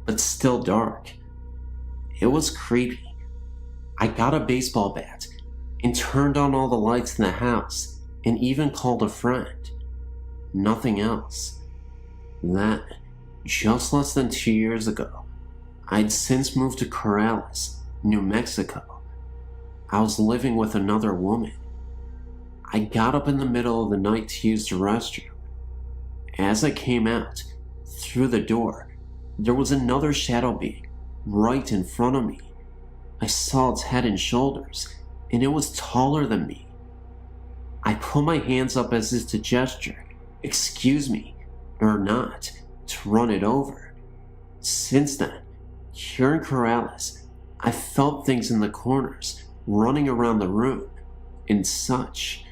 but still dark. It was creepy. I got a baseball bat and turned on all the lights in the house and even called a friend. Nothing else. Then, just less than 2 years ago, I'd since moved to Corrales, New Mexico. I was living with another woman. I got up in the middle of the night to use the restroom. As I came out, through the door, there was another shadow being right in front of me. I saw its head and shoulders, and it was taller than me. I put my hands up as if to gesture, excuse me, or not, to run it over. Since then, here in Corrales, I felt things in the corners, running around the room, and such.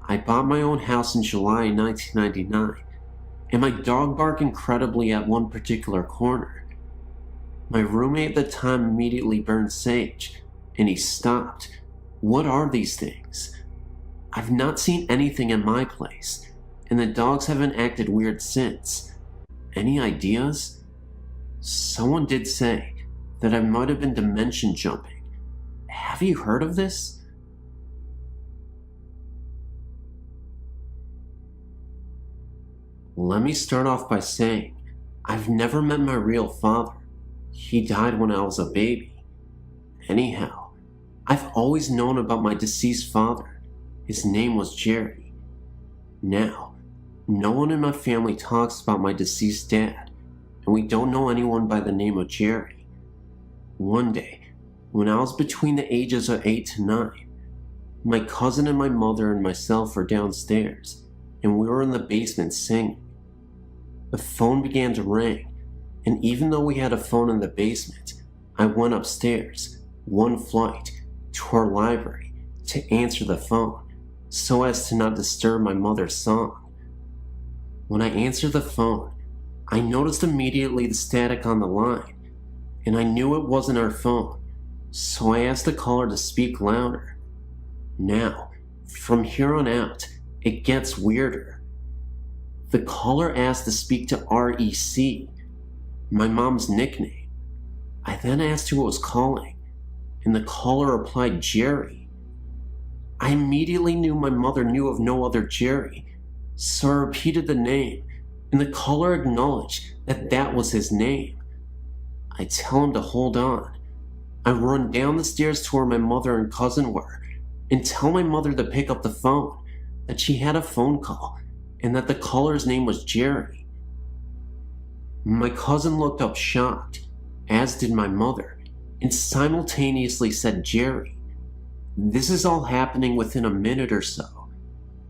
I bought my own house in July 1999, and my dog barked incredibly at one particular corner. My roommate at the time immediately burned sage, and he stopped. What are these things? I've not seen anything in my place, and the dogs haven't acted weird since. Any ideas? Someone did say that I might have been dimension jumping. Have you heard of this? Let me start off by saying, I've never met my real father. He died when I was a baby. Anyhow, I've always known about my deceased father. His name was Jerry. Now, no one in my family talks about my deceased dad, and we don't know anyone by the name of Jerry. One day, when I was between the ages of 8 to 9, my cousin and my mother and myself were downstairs, and we were in the basement singing. The phone began to ring, and even though we had a phone in the basement, I went upstairs, one flight, to our library to answer the phone, so as to not disturb my mother's song. When I answered the phone, I noticed immediately the static on the line, and I knew it wasn't our phone, so I asked the caller to speak louder. Now, from here on out, it gets weirder. The caller asked to speak to REC, my mom's nickname. I then asked who was calling, and the caller replied Jerry. I immediately knew my mother knew of no other Jerry, so I repeated the name, and the caller acknowledged that that was his name. I tell him to hold on. I run down the stairs to where my mother and cousin were, and tell my mother to pick up the phone, that she had a phone call, and that the caller's name was Jerry. My cousin looked up shocked, as did my mother, and simultaneously said Jerry. This is all happening within a minute or so.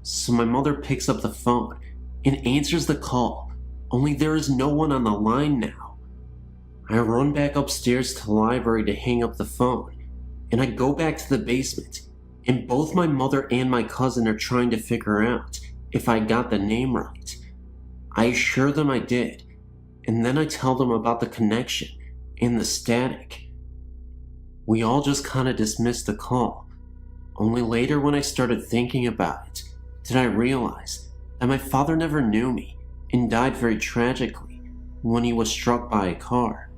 So my mother picks up the phone and answers the call, only there is no one on the line now. I run back upstairs to the library to hang up the phone, and I go back to the basement, and both my mother and my cousin are trying to figure out if I got the name right. I assure them I did, and then I tell them about the connection and the static. We all just kind of dismissed the call. Only later, when I started thinking about it, did I realize that my father never knew me and died very tragically when he was struck by a car.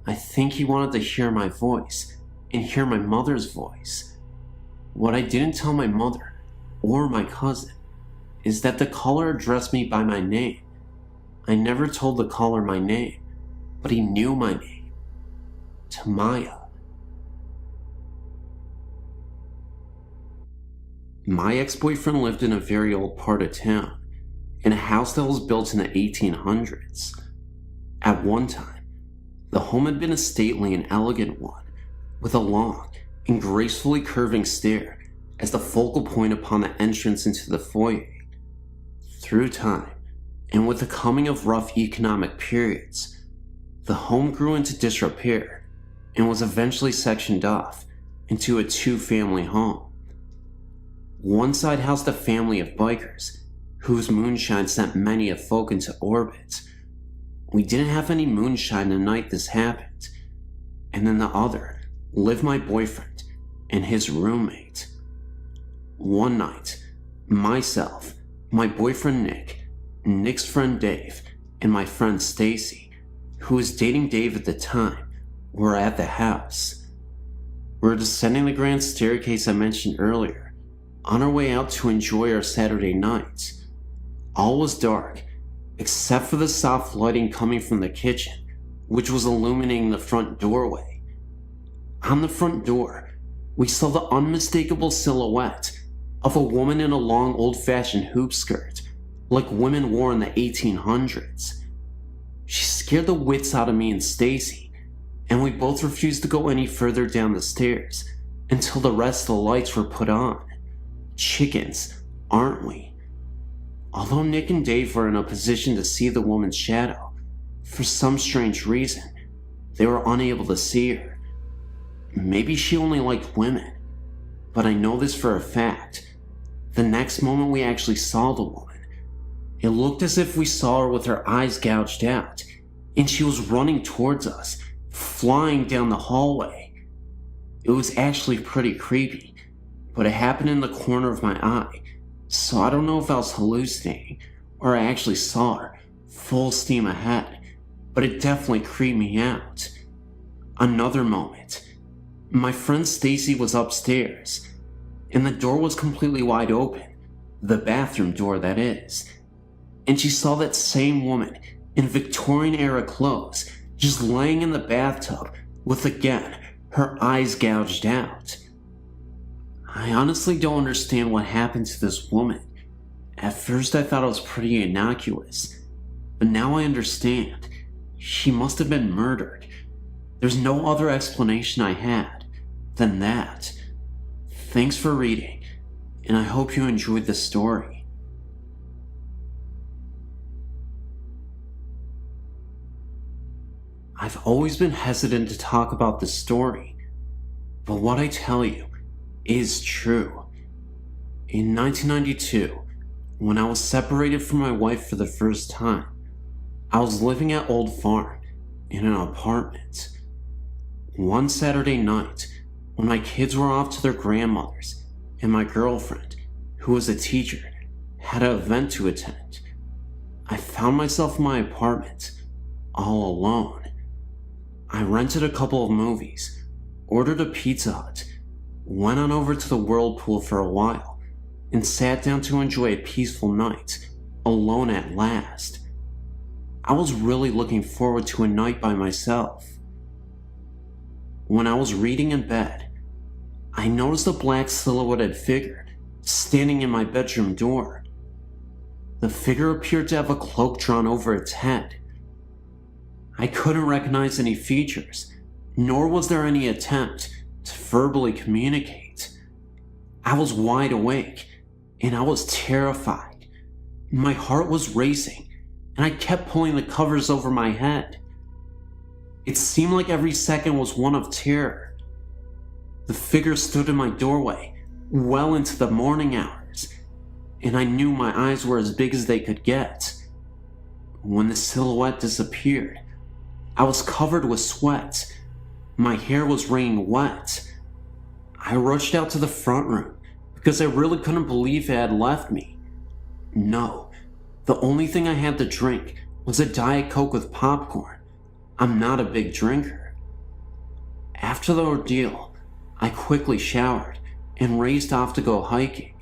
I think he wanted to hear my voice and hear my mother's voice. What I didn't tell my mother or my cousin is that the caller addressed me by my name. I never told the caller my name, but he knew my name. Tamaya. My ex-boyfriend lived in a very old part of town, in a house that was built in the 1800s. At one time, the home had been a stately and elegant one, with a long and gracefully curving stair as the focal point upon the entrance into the foyer. Through time, and with the coming of rough economic periods, the home grew into disrepair and was eventually sectioned off into a two-family home. One side housed a family of bikers, whose moonshine sent many a folk into orbit. We didn't have any moonshine the night this happened. And then the other lived my boyfriend and his roommate. One night, myself, my boyfriend Nick, Nick's friend Dave, and my friend Stacy, who was dating Dave at the time, were at the house. We were descending the grand staircase I mentioned earlier, on our way out to enjoy our Saturday night. All was dark, except for the soft lighting coming from the kitchen, which was illuminating the front doorway. On the front door, we saw the unmistakable silhouette of a woman in a long old-fashioned hoop skirt, like women wore in the 1800s. She scared the wits out of me and Stacy, and we both refused to go any further down the stairs until the rest of the lights were put on. Chickens, aren't we? Although Nick and Dave were in a position to see the woman's shadow, for some strange reason, they were unable to see her. Maybe she only liked women, but I know this for a fact. The next moment we actually saw the woman. It looked as if we saw her with her eyes gouged out, and she was running towards us, flying down the hallway. It was actually pretty creepy, but it happened in the corner of my eye, so I don't know if I was hallucinating or I actually saw her full steam ahead, but it definitely creeped me out. Another moment. My friend Stacy was upstairs, and the door was completely wide open, the bathroom door that is, and she saw that same woman in Victorian-era clothes just laying in the bathtub with, again, her eyes gouged out. I honestly don't understand what happened to this woman. At first I thought it was pretty innocuous, but now I understand. She must have been murdered. There's no other explanation I had than that. Thanks for reading, and I hope you enjoyed the story. I've always been hesitant to talk about this story, but what I tell you is true. In 1992, when I was separated from my wife for the first time, I was living at Old Farm in an apartment. One Saturday night, when my kids were off to their grandmother's and my girlfriend, who was a teacher, had an event to attend, I found myself in my apartment, all alone. I rented a couple of movies, ordered a Pizza Hut, went on over to the whirlpool for a while, and sat down to enjoy a peaceful night, alone at last. I was really looking forward to a night by myself. When I was reading in bed, I noticed a black silhouetted figure standing in my bedroom door. The figure appeared to have a cloak drawn over its head. I couldn't recognize any features, nor was there any attempt to verbally communicate. I was wide awake, and I was terrified. My heart was racing, and I kept pulling the covers over my head. It seemed like every second was one of terror. The figure stood in my doorway, well into the morning hours, and I knew my eyes were as big as they could get. When the silhouette disappeared, I was covered with sweat. My hair was raining wet. I rushed out to the front room because I really couldn't believe it had left me. No, the only thing I had to drink was a Diet Coke with popcorn. I'm not a big drinker. After the ordeal, I quickly showered and raced off to go hiking.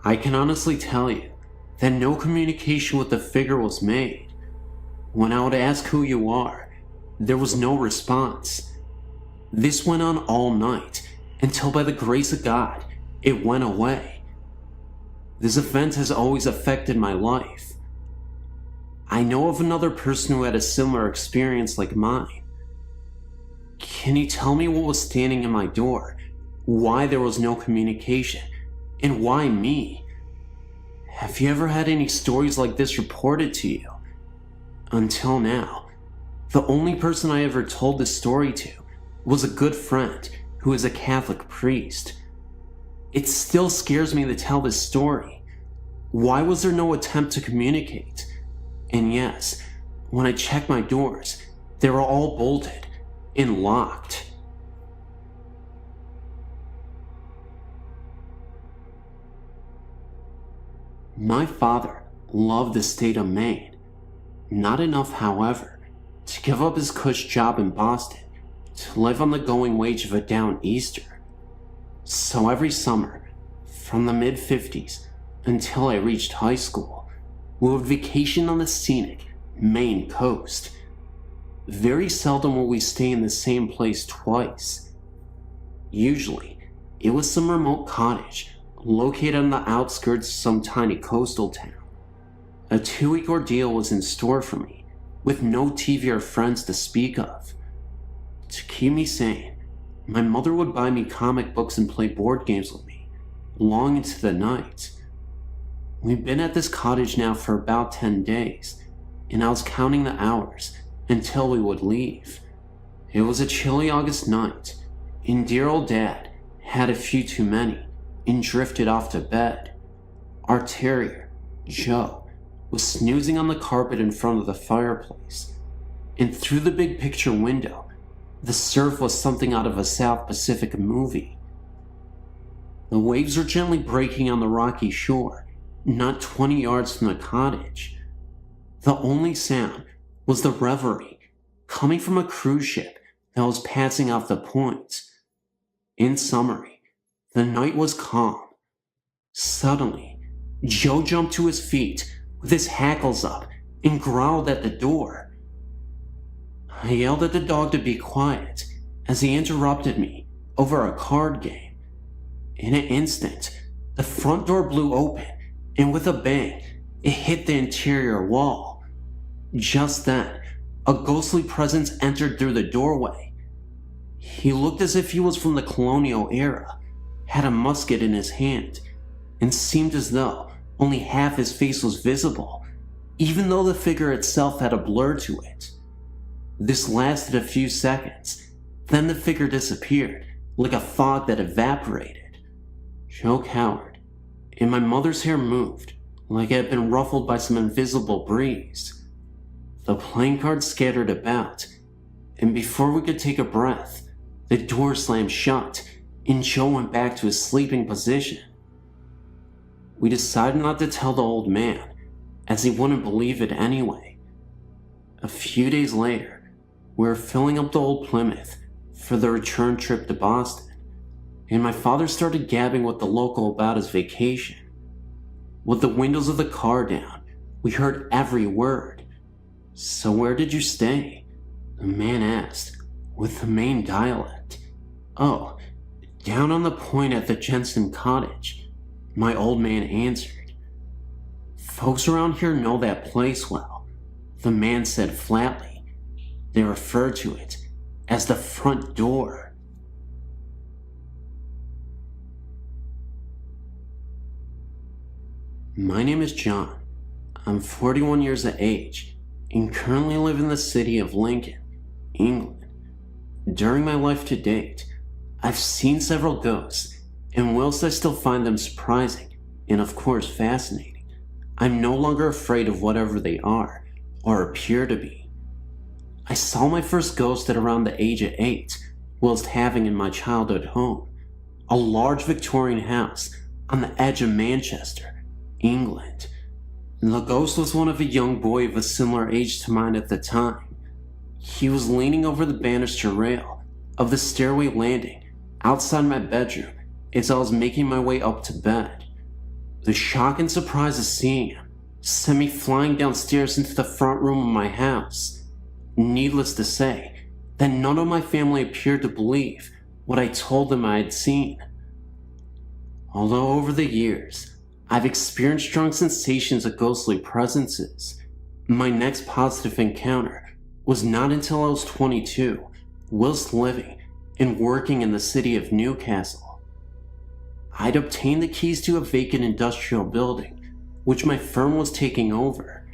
I can honestly tell you that no communication with the figure was made. When I would ask who you are, there was no response. This went on all night until, by the grace of God, it went away. This event has always affected my life. I know of another person who had a similar experience like mine. Can you tell me what was standing in my door, why there was no communication, and why me? Have you ever had any stories like this reported to you? Until now, the only person I ever told this story to was a good friend who is a Catholic priest. It still scares me to tell this story. Why was there no attempt to communicate? And yes, when I checked my doors, they were all bolted and locked. My father loved the state of Maine. Not enough, however, to give up his cush job in Boston to live on the going wage of a downeaster. So every summer, from the mid-50s until I reached high school, we would vacation on the scenic Maine coast. Very seldom will we stay in the same place twice. Usually, it was some remote cottage located on the outskirts of some tiny coastal town. A 2-week ordeal was in store for me, with no TV or friends to speak of. To keep me sane, my mother would buy me comic books and play board games with me, long into the night. We'd been at this cottage now for about 10 days, and I was counting the hours until we would leave. It was a chilly August night, and dear old Dad had a few too many and drifted off to bed. Our terrier, Joe, was snoozing on the carpet in front of the fireplace, and through the big picture window, the surf was something out of a South Pacific movie. The waves were gently breaking on the rocky shore, not 20 yards from the cottage. The only sound was the reverie coming from a cruise ship that was passing off the point. In summary, the night was calm. Suddenly, Joe jumped to his feet with his hackles up and growled at the door. I yelled at the dog to be quiet as he interrupted me over a card game. In an instant, the front door blew open, and with a bang, it hit the interior wall. Just then, a ghostly presence entered through the doorway. He looked as if he was from the colonial era, had a musket in his hand, and seemed as though only half his face was visible, even though the figure itself had a blur to it. This lasted a few seconds, then the figure disappeared, like a fog that evaporated. Joe cowered, and my mother's hair moved, like it had been ruffled by some invisible breeze. The playing cards scattered about, and before we could take a breath, the door slammed shut, and Joe went back to his sleeping position. We decided not to tell the old man, as he wouldn't believe it anyway. A few days later, we were filling up the old Plymouth for the return trip to Boston, and my father started gabbing with the local about his vacation. With the windows of the car down, we heard every word. "So where did you stay?" the man asked, with the Maine dialect. "Oh, down on the point at the Jensen cottage," my old man answered. "Folks around here know that place well," the man said flatly. They refer to it as the front door. My name is John, I'm 41 years of age and currently live in the city of Lincoln, England. During my life to date, I've seen several ghosts, and whilst I still find them surprising and of course fascinating, I'm no longer afraid of whatever they are or appear to be. I saw my first ghost at around the age of 8 whilst having in my childhood home, a large Victorian house on the edge of Manchester, England. The ghost was one of a young boy of a similar age to mine at the time. He was leaning over the banister rail of the stairway landing outside my bedroom as I was making my way up to bed. The shock and surprise of seeing him sent me flying downstairs into the front room of my house. Needless to say, that none of my family appeared to believe what I told them I had seen. Although over the years, I've experienced strong sensations of ghostly presences, my next positive encounter was not until I was 22, whilst living and working in the city of Newcastle. I'd obtained the keys to a vacant industrial building, which my firm was taking over.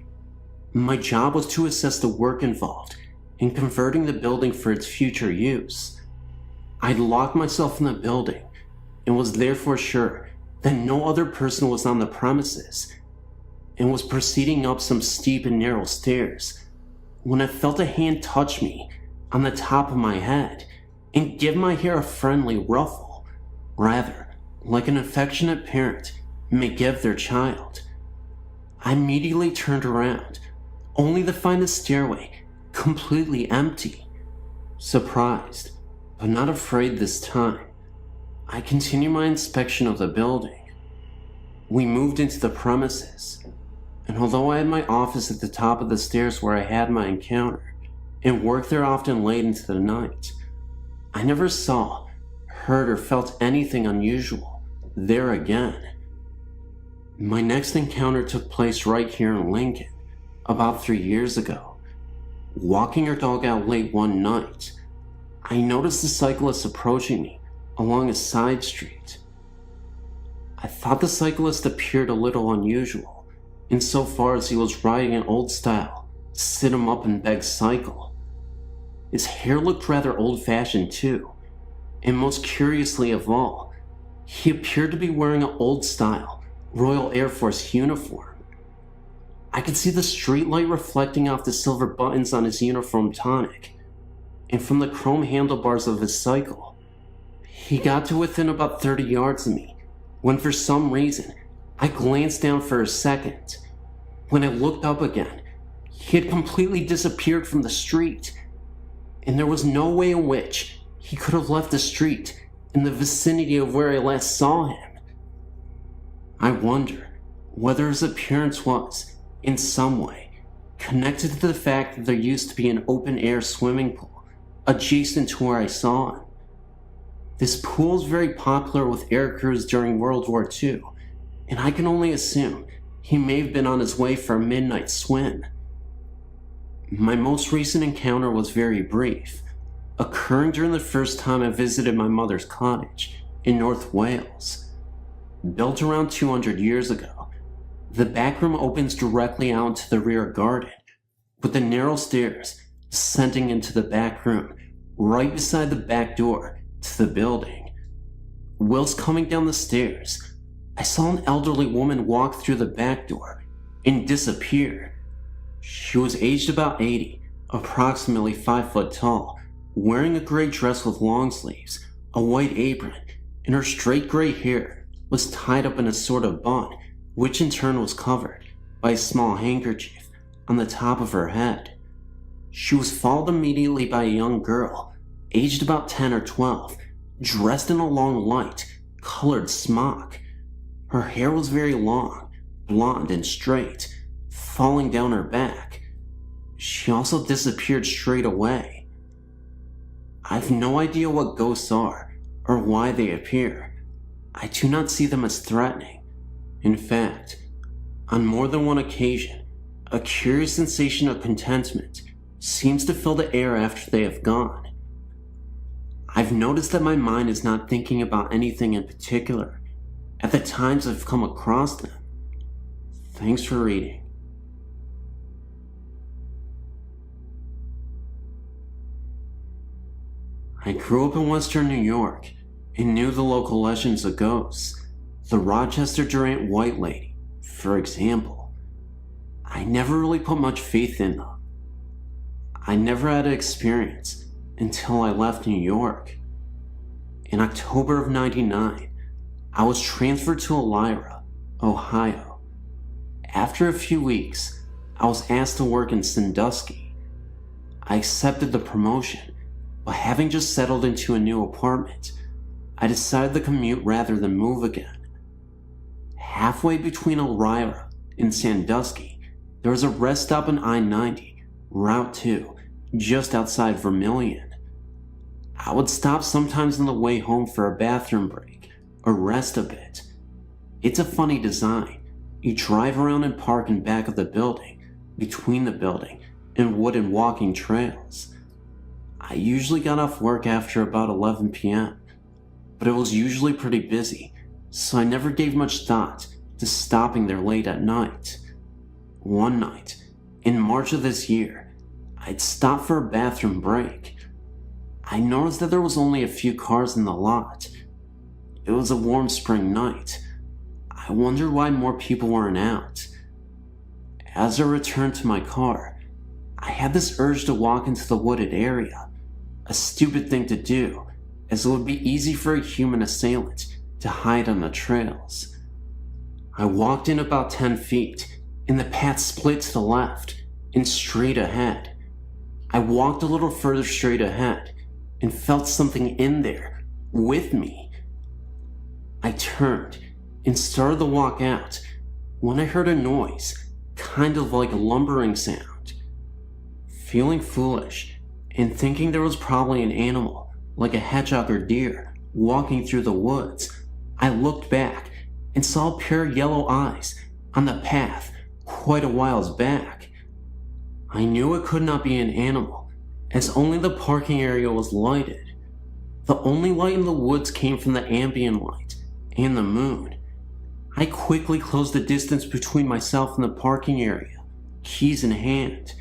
My job was to assess the work involved in converting the building for its future use. I'd locked myself in the building and was therefore sure that no other person was on the premises, and was proceeding up some steep and narrow stairs when I felt a hand touch me on the top of my head and give my hair a friendly ruffle, rather like an affectionate parent may give their child. I immediately turned around, only to find the stairway completely empty. Surprised, but not afraid this time, I continued my inspection of the building. We moved into the premises, and although I had my office at the top of the stairs where I had my encounter, and worked there often late into the night, I never saw, heard, or felt anything unusual there again. My next encounter took place right here in Lincoln, about 3 years ago. Walking our dog out late one night, I noticed the cyclist approaching me along a side street. I thought the cyclist appeared a little unusual, insofar as he was riding an old-style, sit-em-up-and-beg cycle. His hair looked rather old-fashioned too, and most curiously of all, he appeared to be wearing an old-style Royal Air Force uniform. I could see the streetlight reflecting off the silver buttons on his uniform tunic, and from the chrome handlebars of his cycle. He got to within about 30 yards of me, when for some reason, I glanced down for a second. When I looked up again, he had completely disappeared from the street, and there was no way in which he could have left the street in the vicinity of where I last saw him. I wonder whether his appearance was, in some way, connected to the fact that there used to be an open-air swimming pool adjacent to where I saw him. This pool is very popular with air crews during World War II, and I can only assume he may have been on his way for a midnight swim. My most recent encounter was very brief, occurring during the first time I visited my mother's cottage in North Wales. Built around 200 years ago, the back room opens directly out into the rear garden, with the narrow stairs descending into the back room right beside the back door to the building. Whilst coming down the stairs, I saw an elderly woman walk through the back door and disappear. She was aged about 80, approximately 5 foot tall, wearing a gray dress with long sleeves, a white apron, and her straight gray hair was tied up in a sort of bun, which in turn was covered by a small handkerchief on the top of her head. She was followed immediately by a young girl, aged about 10 or 12, dressed in a long light, colored smock. Her hair was very long, blonde and straight, falling down her back. She also disappeared straight away. I've no idea what ghosts are, or why they appear. I do not see them as threatening. In fact, on more than one occasion, a curious sensation of contentment seems to fill the air after they have gone. I've noticed that my mind is not thinking about anything in particular at the times I've come across them. Thanks for reading. I grew up in Western New York and knew the local legends of ghosts. The Rochester Durant White Lady, for example. I never really put much faith in them. I never had an experience until I left New York. In October of '99, I was transferred to Elmira, Ohio. After a few weeks, I was asked to work in Sandusky. I accepted the promotion, but having just settled into a new apartment, I decided to commute rather than move again. Halfway between Elmira and Sandusky, there was a rest stop on I-90, Route 2, just outside Vermilion. I would stop sometimes on the way home for a bathroom break or rest a bit. It's a funny design. You drive around and park in back of the building, between the building and wooden walking trails. I usually got off work after about 11 p.m., but it was usually pretty busy, so I never gave much thought to stopping there late at night. One night, in March of this year, I'd stopped for a bathroom break. I noticed that there was only a few cars in the lot. It was a warm spring night. I wondered why more people weren't out. As I returned to my car, I had this urge to walk into the wooded area. A stupid thing to do, as it would be easy for a human assailant to hide on the trails. I walked in about 10 feet, and the path split to the left and straight ahead. I walked a little further straight ahead and felt something in there with me. I turned and started to walk out when I heard a noise, kind of like a lumbering sound. Feeling foolish and thinking there was probably an animal, like a hedgehog or deer, walking through the woods, I looked back and saw a pair of yellow eyes on the path quite a whiles back. I knew it could not be an animal, as only the parking area was lighted. The only light in the woods came from the ambient light and the moon. I quickly closed the distance between myself and the parking area, keys in hand.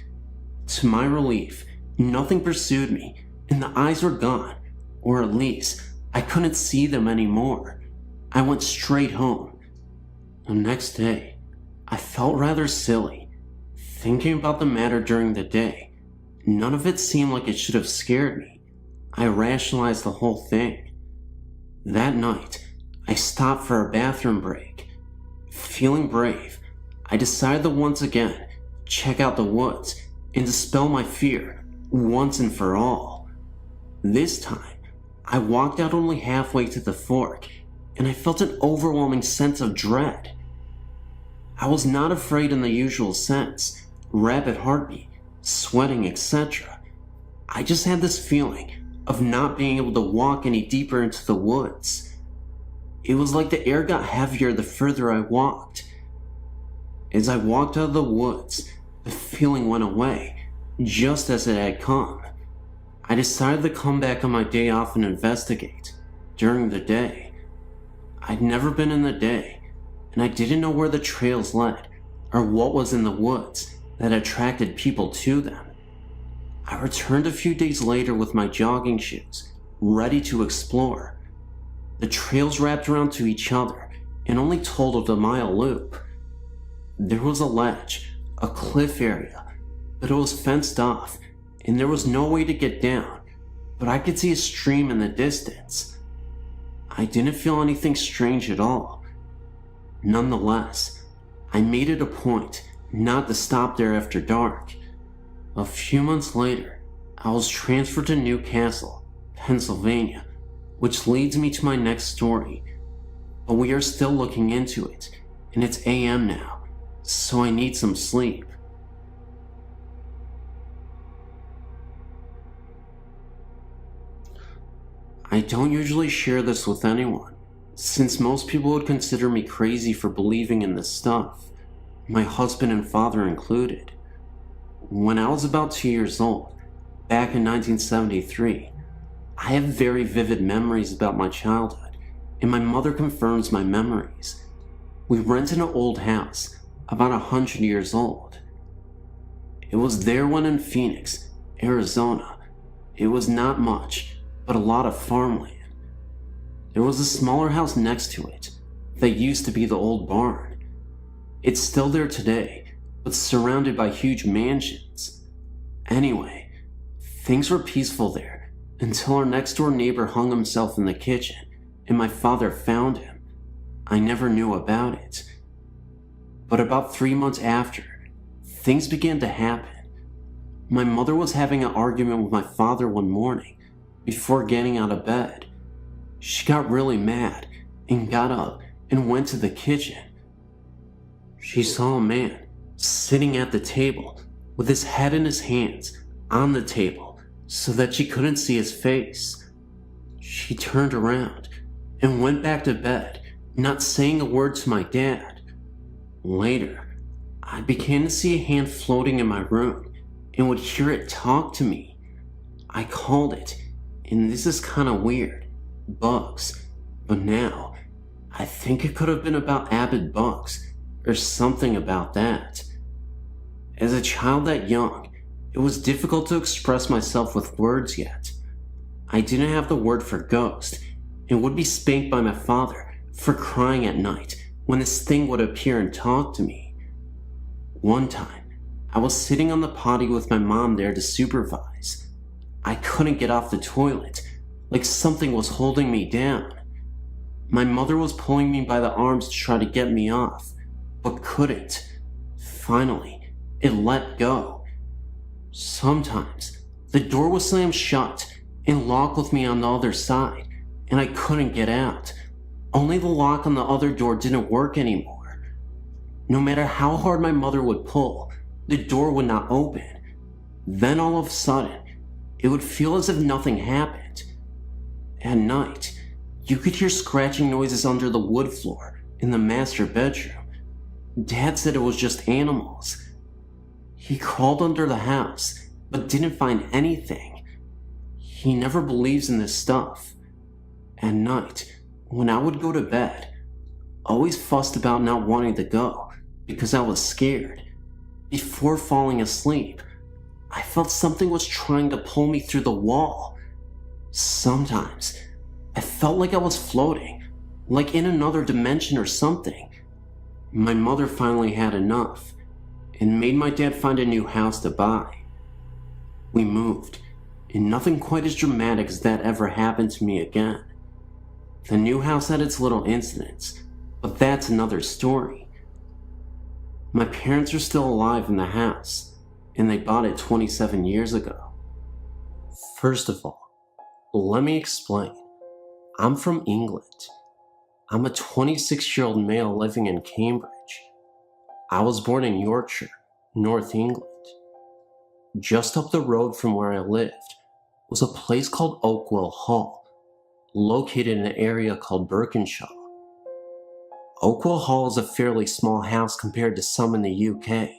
To my relief, nothing pursued me, and the eyes were gone, or at least I couldn't see them anymore. I went straight home. The next day, I felt rather silly. Thinking about the matter during the day, none of it seemed like it should have scared me. I rationalized the whole thing. That night, I stopped for a bathroom break. Feeling brave, I decided to once again check out the woods and dispel my fear once and for all. This time, I walked out only halfway to the fork, and I felt an overwhelming sense of dread. I was not afraid in the usual sense, rapid heartbeat, sweating, etc. I just had this feeling of not being able to walk any deeper into the woods. It was like the air got heavier the further I walked. As I walked out of the woods, the feeling went away, just as it had come. I decided to come back on my day off and investigate during the day. I'd never been in the day, and I didn't know where the trails led or what was in the woods that attracted people to them. I returned a few days later with my jogging shoes, ready to explore. The trails wrapped around to each other and only totaled a mile loop. There was a ledge, a cliff area, but it was fenced off and there was no way to get down, but I could see a stream in the distance. I didn't feel anything strange at all. Nonetheless, I made it a point not to stop there after dark. A few months later, I was transferred to Newcastle, Pennsylvania, which leads me to my next story. But we are still looking into it, and it's AM now, so I need some sleep. I don't usually share this with anyone, since most people would consider me crazy for believing in this stuff, my husband and father included. When I was about 2 years old, back in 1973, I have very vivid memories about my childhood, and my mother confirms my memories. We rented an old house, about 100 years old. It was there when in Phoenix, Arizona. It was not much, but a lot of farmland. There was a smaller house next to it that used to be the old barn. It's still there today, but surrounded by huge mansions. Anyway, things were peaceful there until our next door neighbor hung himself in the kitchen and my father found him. I never knew about it. But about 3 months after, things began to happen. My mother was having an argument with my father one morning before getting out of bed. She got really mad and got up and went to the kitchen. She saw a man sitting at the table with his head in his hands on the table so that she couldn't see his face. She turned around and went back to bed, not saying a word to my dad. Later, I began to see a hand floating in my room and would hear it talk to me. I called it, and this is kind of weird, bugs, but now I think it could have been about avid bugs or something about that. As a child that young, it was difficult to express myself with words yet. I didn't have the word for ghost and would be spanked by my father for crying at night when this thing would appear and talk to me. One time, I was sitting on the potty with my mom there to supervise. I couldn't get off the toilet, like something was holding me down. My mother was pulling me by the arms to try to get me off, but couldn't. Finally, it let go. Sometimes, the door was slammed shut and locked with me on the other side, and I couldn't get out. Only the lock on the other door didn't work anymore. No matter how hard my mother would pull, the door would not open. Then all of a sudden, it would feel as if nothing happened. At night, you could hear scratching noises under the wood floor in the master bedroom. Dad said it was just animals. He crawled under the house, but didn't find anything. He never believes in this stuff. At night, when I would go to bed, always fussed about not wanting to go because I was scared. Before falling asleep, I felt something was trying to pull me through the wall. Sometimes, I felt like I was floating, like in another dimension or something. My mother finally had enough and made my dad find a new house to buy. We moved, and nothing quite as dramatic as that ever happened to me again. The new house had its little incidents, but that's another story. My parents are still alive in the house, and they bought it 27 years ago. First of all, let me explain. I'm from England. I'm a 26-year-old male living in Cambridge. I was born in Yorkshire, North England. Just up the road from where I lived was a place called Oakwell Hall, located in an area called Berkenshaw. Oakwell Hall is a fairly small house compared to some in the UK,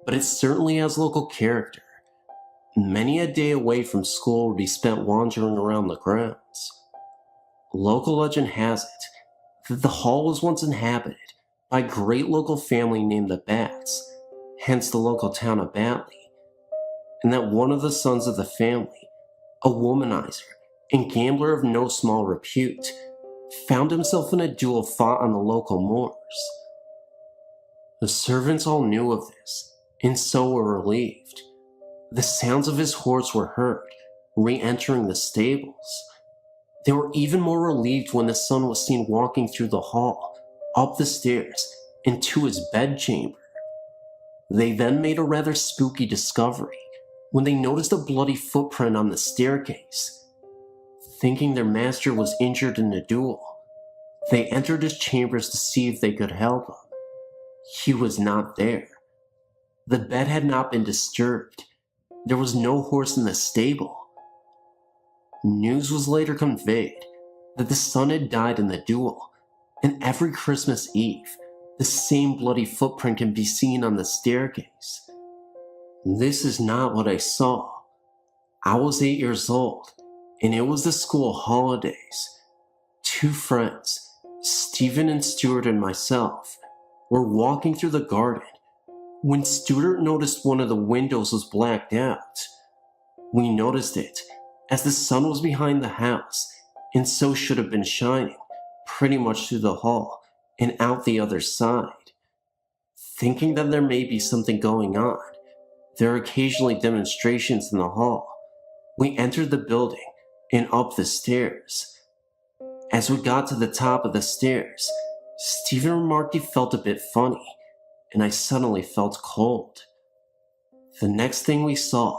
but it certainly has local character. Many a day away from school would be spent wandering around the grounds. Local legend has it that the hall was once inhabited by a great local family named the Bats, hence the local town of Batley, and that one of the sons of the family, a womanizer and gambler of no small repute, found himself in a duel fought on the local moors. The servants all knew of this, and so were relieved. The sounds of his horse were heard, re-entering the stables. They were even more relieved when the son was seen walking through the hall, up the stairs, and to his bedchamber. They then made a rather spooky discovery when they noticed a bloody footprint on the staircase. Thinking their master was injured in the duel, they entered his chambers to see if they could help him. He was not there. The bed had not been disturbed. There was no horse in the stable. News was later conveyed that the son had died in the duel, and every Christmas Eve, the same bloody footprint can be seen on the staircase. This is not what I saw. I was 8 years old, and it was the school holidays. Two friends, Stephen and Stuart and myself, were walking through the garden when Stuart noticed one of the windows was blacked out. We noticed it as the sun was behind the house and so should have been shining pretty much through the hall and out the other side. Thinking that there may be something going on, there are occasionally demonstrations in the hall. We entered the building and up the stairs. As we got to the top of the stairs, Stephen remarked he felt a bit funny, and I suddenly felt cold. The next thing we saw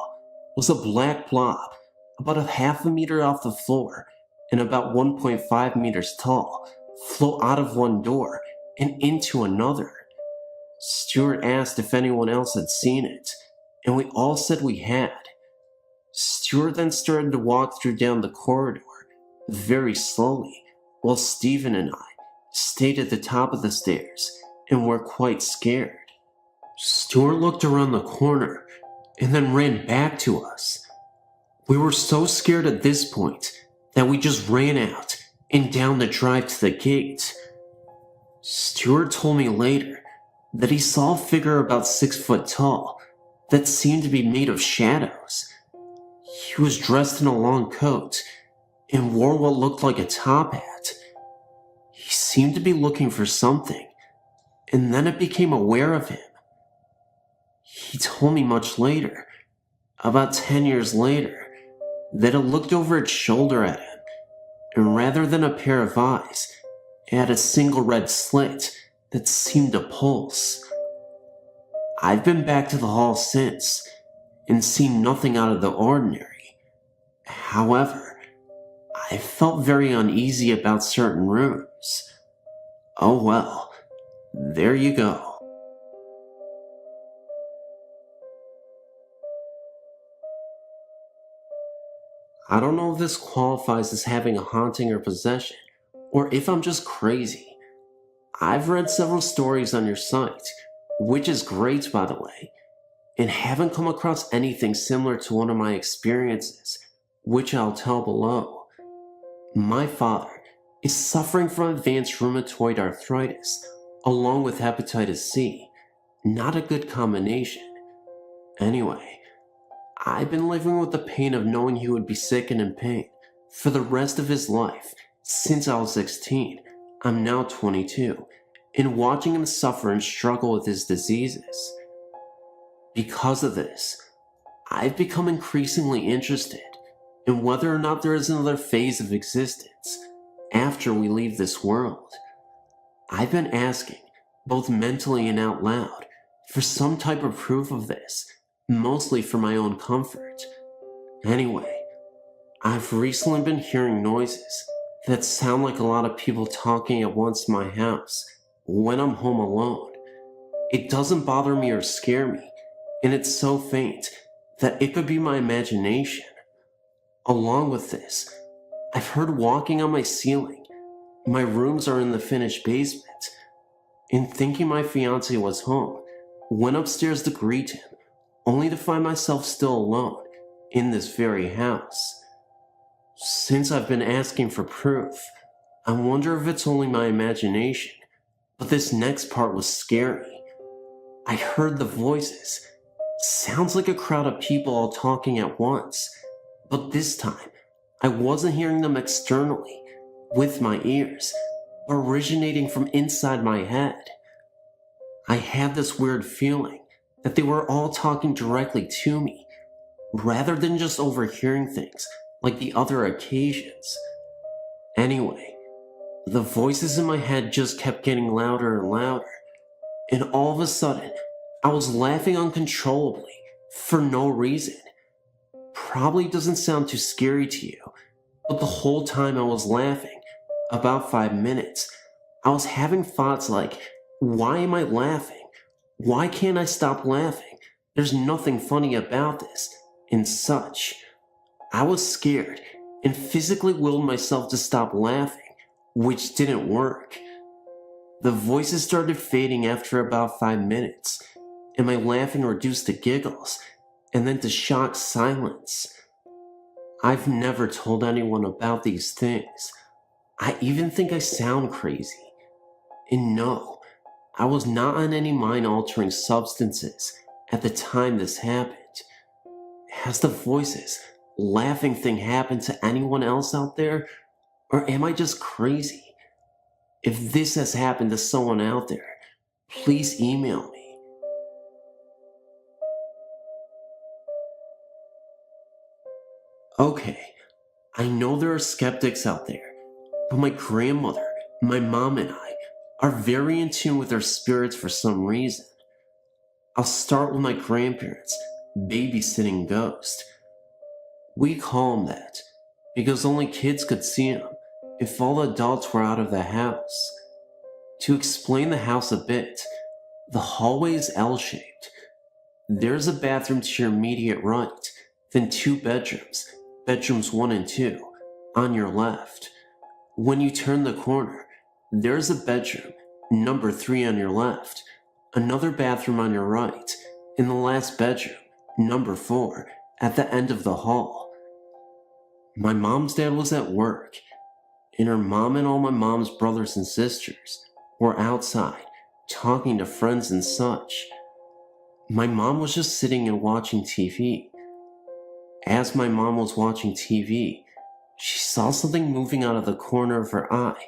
was a black blob about a half a meter off the floor and about 1.5 meters tall float out of one door and into another. Stuart asked if anyone else had seen it, and we all said we had. Stuart then started to walk down the corridor very slowly, while Stephen and I stayed at the top of the stairs and were quite scared. Stuart looked around the corner and then ran back to us. We were so scared at this point that we just ran out and down the drive to the gate. Stuart told me later that he saw a figure about 6 foot tall that seemed to be made of shadows. He was dressed in a long coat and wore what looked like a top hat. He seemed to be looking for something, and then it became aware of him. He told me much later, about 10 years later, that it looked over its shoulder at him, and rather than a pair of eyes, it had a single red slit that seemed to pulse. I've been back to the hall since, and seen nothing out of the ordinary. However, I felt very uneasy about certain rooms. Oh well, there you go. I don't know if this qualifies as having a haunting or possession, or if I'm just crazy. I've read several stories on your site, which is great by the way, and haven't come across anything similar to one of my experiences, which I'll tell below. My father is suffering from advanced rheumatoid arthritis, along with hepatitis C. Not a good combination. Anyway, I've been living with the pain of knowing he would be sick and in pain for the rest of his life since I was 16. I'm now 22, and watching him suffer and struggle with his diseases. Because of this, I've become increasingly interested in whether or not there is another phase of existence after we leave this world. I've been asking, both mentally and out loud, for some type of proof of this, mostly for my own comfort. Anyway, I've recently been hearing noises that sound like a lot of people talking at once in my house when I'm home alone. It doesn't bother me or scare me, and it's so faint that it could be my imagination. Along with this, I've heard walking on my ceiling. My rooms are in the finished basement, and thinking my fiance was home, went upstairs to greet him, only to find myself still alone in this very house. Since I've been asking for proof, I wonder if it's only my imagination, but this next part was scary. I heard the voices. Sounds like a crowd of people all talking at once, but this time, I wasn't hearing them externally, with my ears, but originating from inside my head. I had this weird feeling that they were all talking directly to me, rather than just overhearing things like the other occasions. Anyway, the voices in my head just kept getting louder and louder, and all of a sudden, I was laughing uncontrollably for no reason. Probably doesn't sound too scary to you, but the whole time I was laughing, about 5 minutes, I was having thoughts like, why am I laughing? Why can't I stop laughing? There's nothing funny about this, and such. I was scared and physically willed myself to stop laughing, which didn't work. The voices started fading after about 5 minutes, and my laughing reduced to giggles, and then to shocked silence. I've never told anyone about these things. I even think I sound crazy. And no, I was not on any mind-altering substances at the time this happened, as the voices laughing thing happen to anyone else out there? Or am I just crazy? If this has happened to someone out there, please email me. Okay, I know there are skeptics out there, but my grandmother, my mom, and I are very in tune with our spirits for some reason. I'll start with my grandparents' babysitting ghost. We call him that because only kids could see him if all the adults were out of the house. To explain the house a bit, the hallway is L-shaped. There's a bathroom to your immediate right, then 2 bedrooms, bedrooms 1 and 2, on your left. When you turn the corner, there's a bedroom, number 3 on your left, another bathroom on your right, and the last bedroom, number 4, at the end of the hall. My mom's dad was at work, and her mom and all my mom's brothers and sisters were outside, talking to friends and such. My mom was just sitting and watching TV. As my mom was watching TV, she saw something moving out of the corner of her eye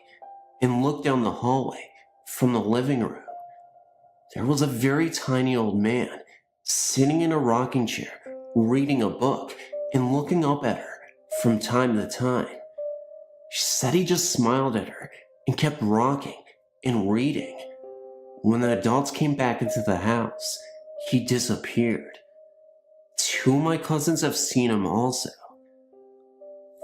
and looked down the hallway from the living room. There was a very tiny old man sitting in a rocking chair, reading a book and looking up at her from time to time. She said he just smiled at her and kept rocking and reading. When the adults came back into the house, he disappeared. 2 of my cousins have seen him also.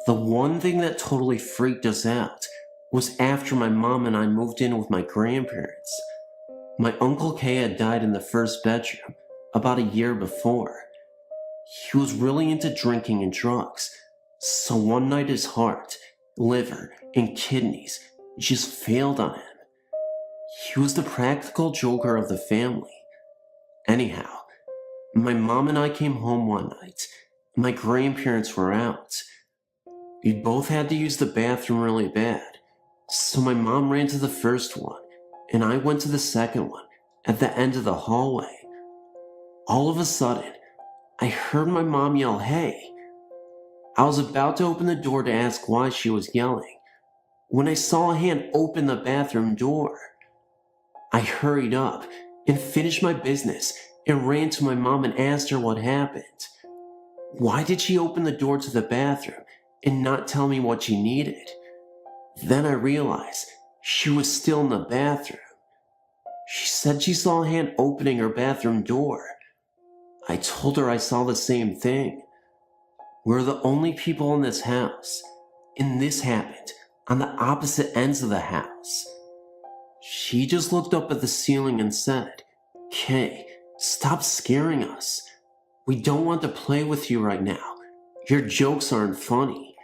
The one thing that totally freaked us out was after my mom and I moved in with my grandparents. My Uncle Kay had died in the first bedroom about a year before. He was really into drinking and drugs, so one night his heart, liver, and kidneys just failed on him. He was the practical joker of the family. Anyhow, my mom and I came home one night. My grandparents were out. We both had to use the bathroom really bad, so my mom ran to the first one, and I went to the second one at the end of the hallway. All of a sudden, I heard my mom yell, "Hey!" I was about to open the door to ask why she was yelling, when I saw a hand open the bathroom door. I hurried up and finished my business and ran to my mom and asked her what happened. Why did she open the door to the bathroom and not tell me what she needed? Then I realized she was still in the bathroom. She said she saw a hand opening her bathroom door. I told her I saw the same thing. We're the only people in this house, and this happened on the opposite ends of the house. She just looked up at the ceiling and said, "Kay, stop scaring us. We don't want to play with you right now. Your jokes aren't funny."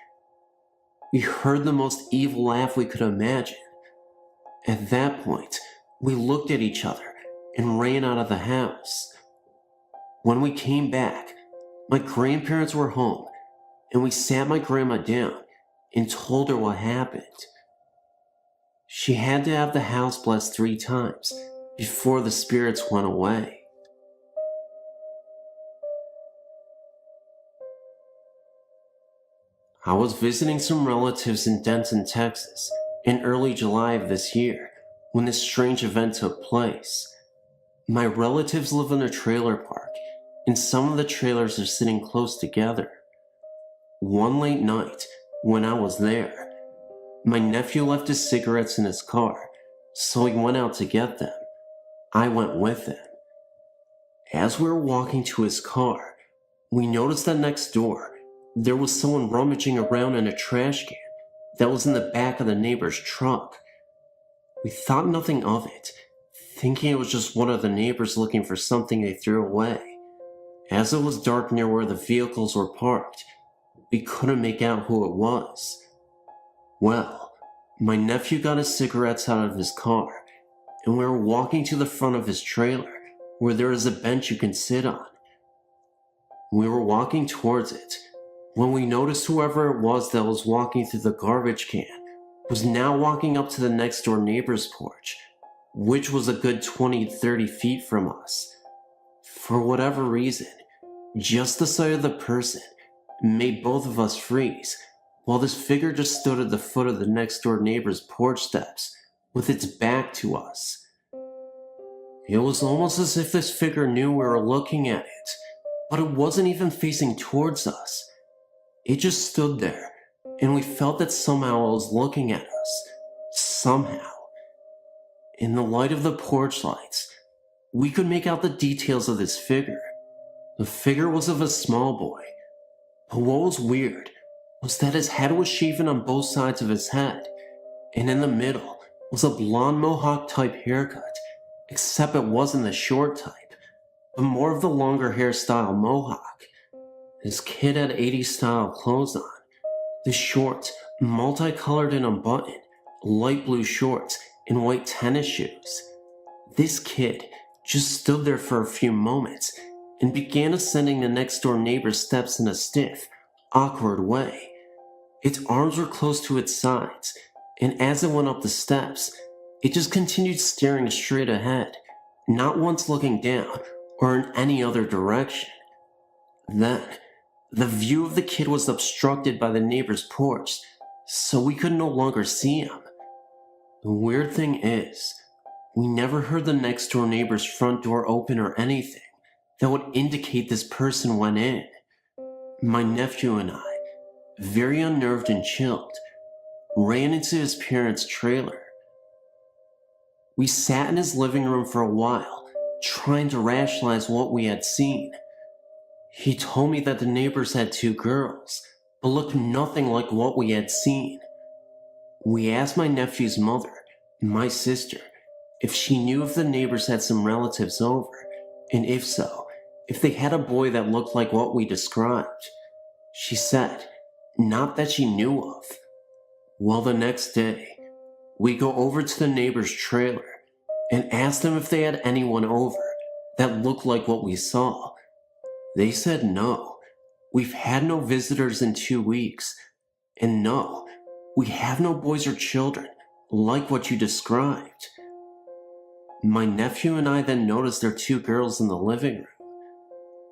We heard the most evil laugh we could imagine. At that point, we looked at each other and ran out of the house. When we came back, my grandparents were home, and we sat my grandma down and told her what happened. She had to have the house blessed 3 times before the spirits went away. I was visiting some relatives in Denton, Texas, in early July of this year when this strange event took place. My relatives live in a trailer park, and some of the trailers are sitting close together. One late night, when I was there, my nephew left his cigarettes in his car, so he went out to get them. I went with him. As we were walking to his car, we noticed that next door, there was someone rummaging around in a trash can that was in the back of the neighbor's truck. We thought nothing of it, thinking it was just one of the neighbors looking for something they threw away. As it was dark near where the vehicles were parked, we couldn't make out who it was. Well, my nephew got his cigarettes out of his car, and we were walking to the front of his trailer, where there is a bench you can sit on. We were walking towards it, when we noticed whoever it was that was walking through the garbage can was now walking up to the next door neighbor's porch, which was a good 20-30 feet from us. For whatever reason, just the sight of the person made both of us freeze, while this figure just stood at the foot of the next door neighbor's porch steps, with its back to us. It was almost as if this figure knew we were looking at it, but it wasn't even facing towards us. It just stood there, and we felt that somehow it was looking at us. Somehow. In the light of the porch lights, we could make out the details of this figure. The figure was of a small boy, but what was weird was that his head was shaven on both sides of his head, and in the middle was a blonde mohawk type haircut, except it wasn't the short type, but more of the longer hairstyle mohawk. This kid had 80s style clothes on, the short, multicolored and unbuttoned, light blue shorts and white tennis shoes. This kid just stood there for a few moments and began ascending the next door neighbor's steps in a stiff, awkward way. Its arms were close to its sides, and as it went up the steps, it just continued staring straight ahead, not once looking down or in any other direction. Then, the view of the kid was obstructed by the neighbor's porch, so we could no longer see him. The weird thing is, we never heard the next door neighbor's front door open or anything that would indicate this person went in. My nephew and I, very unnerved and chilled, ran into his parents' trailer. We sat in his living room for a while, trying to rationalize what we had seen. He told me that the neighbors had 2 girls, but looked nothing like what we had seen. We asked my nephew's mother, my sister, if she knew if the neighbors had some relatives over, and if so, if they had a boy that looked like what we described. She said, not that she knew of. Well, the next day, we go over to the neighbor's trailer and ask them if they had anyone over that looked like what we saw. They said no. We've had no visitors in 2 weeks, and no, we have no boys or children like what you described. My nephew and I then noticed there were 2 girls in the living room.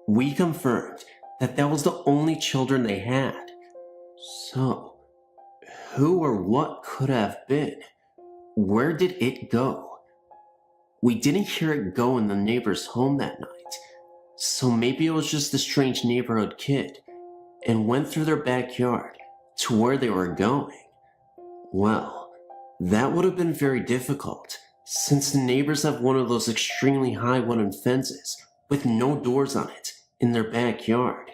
We confirmed that that was the only children they had. So, who or what could have been? Where did it go? We didn't hear it go in the neighbor's home that night, so maybe it was just a strange neighborhood kid and went through their backyard to where they were going. Well, that would have been very difficult, since the neighbors have one of those extremely high wooden fences with no doors on it in their backyard.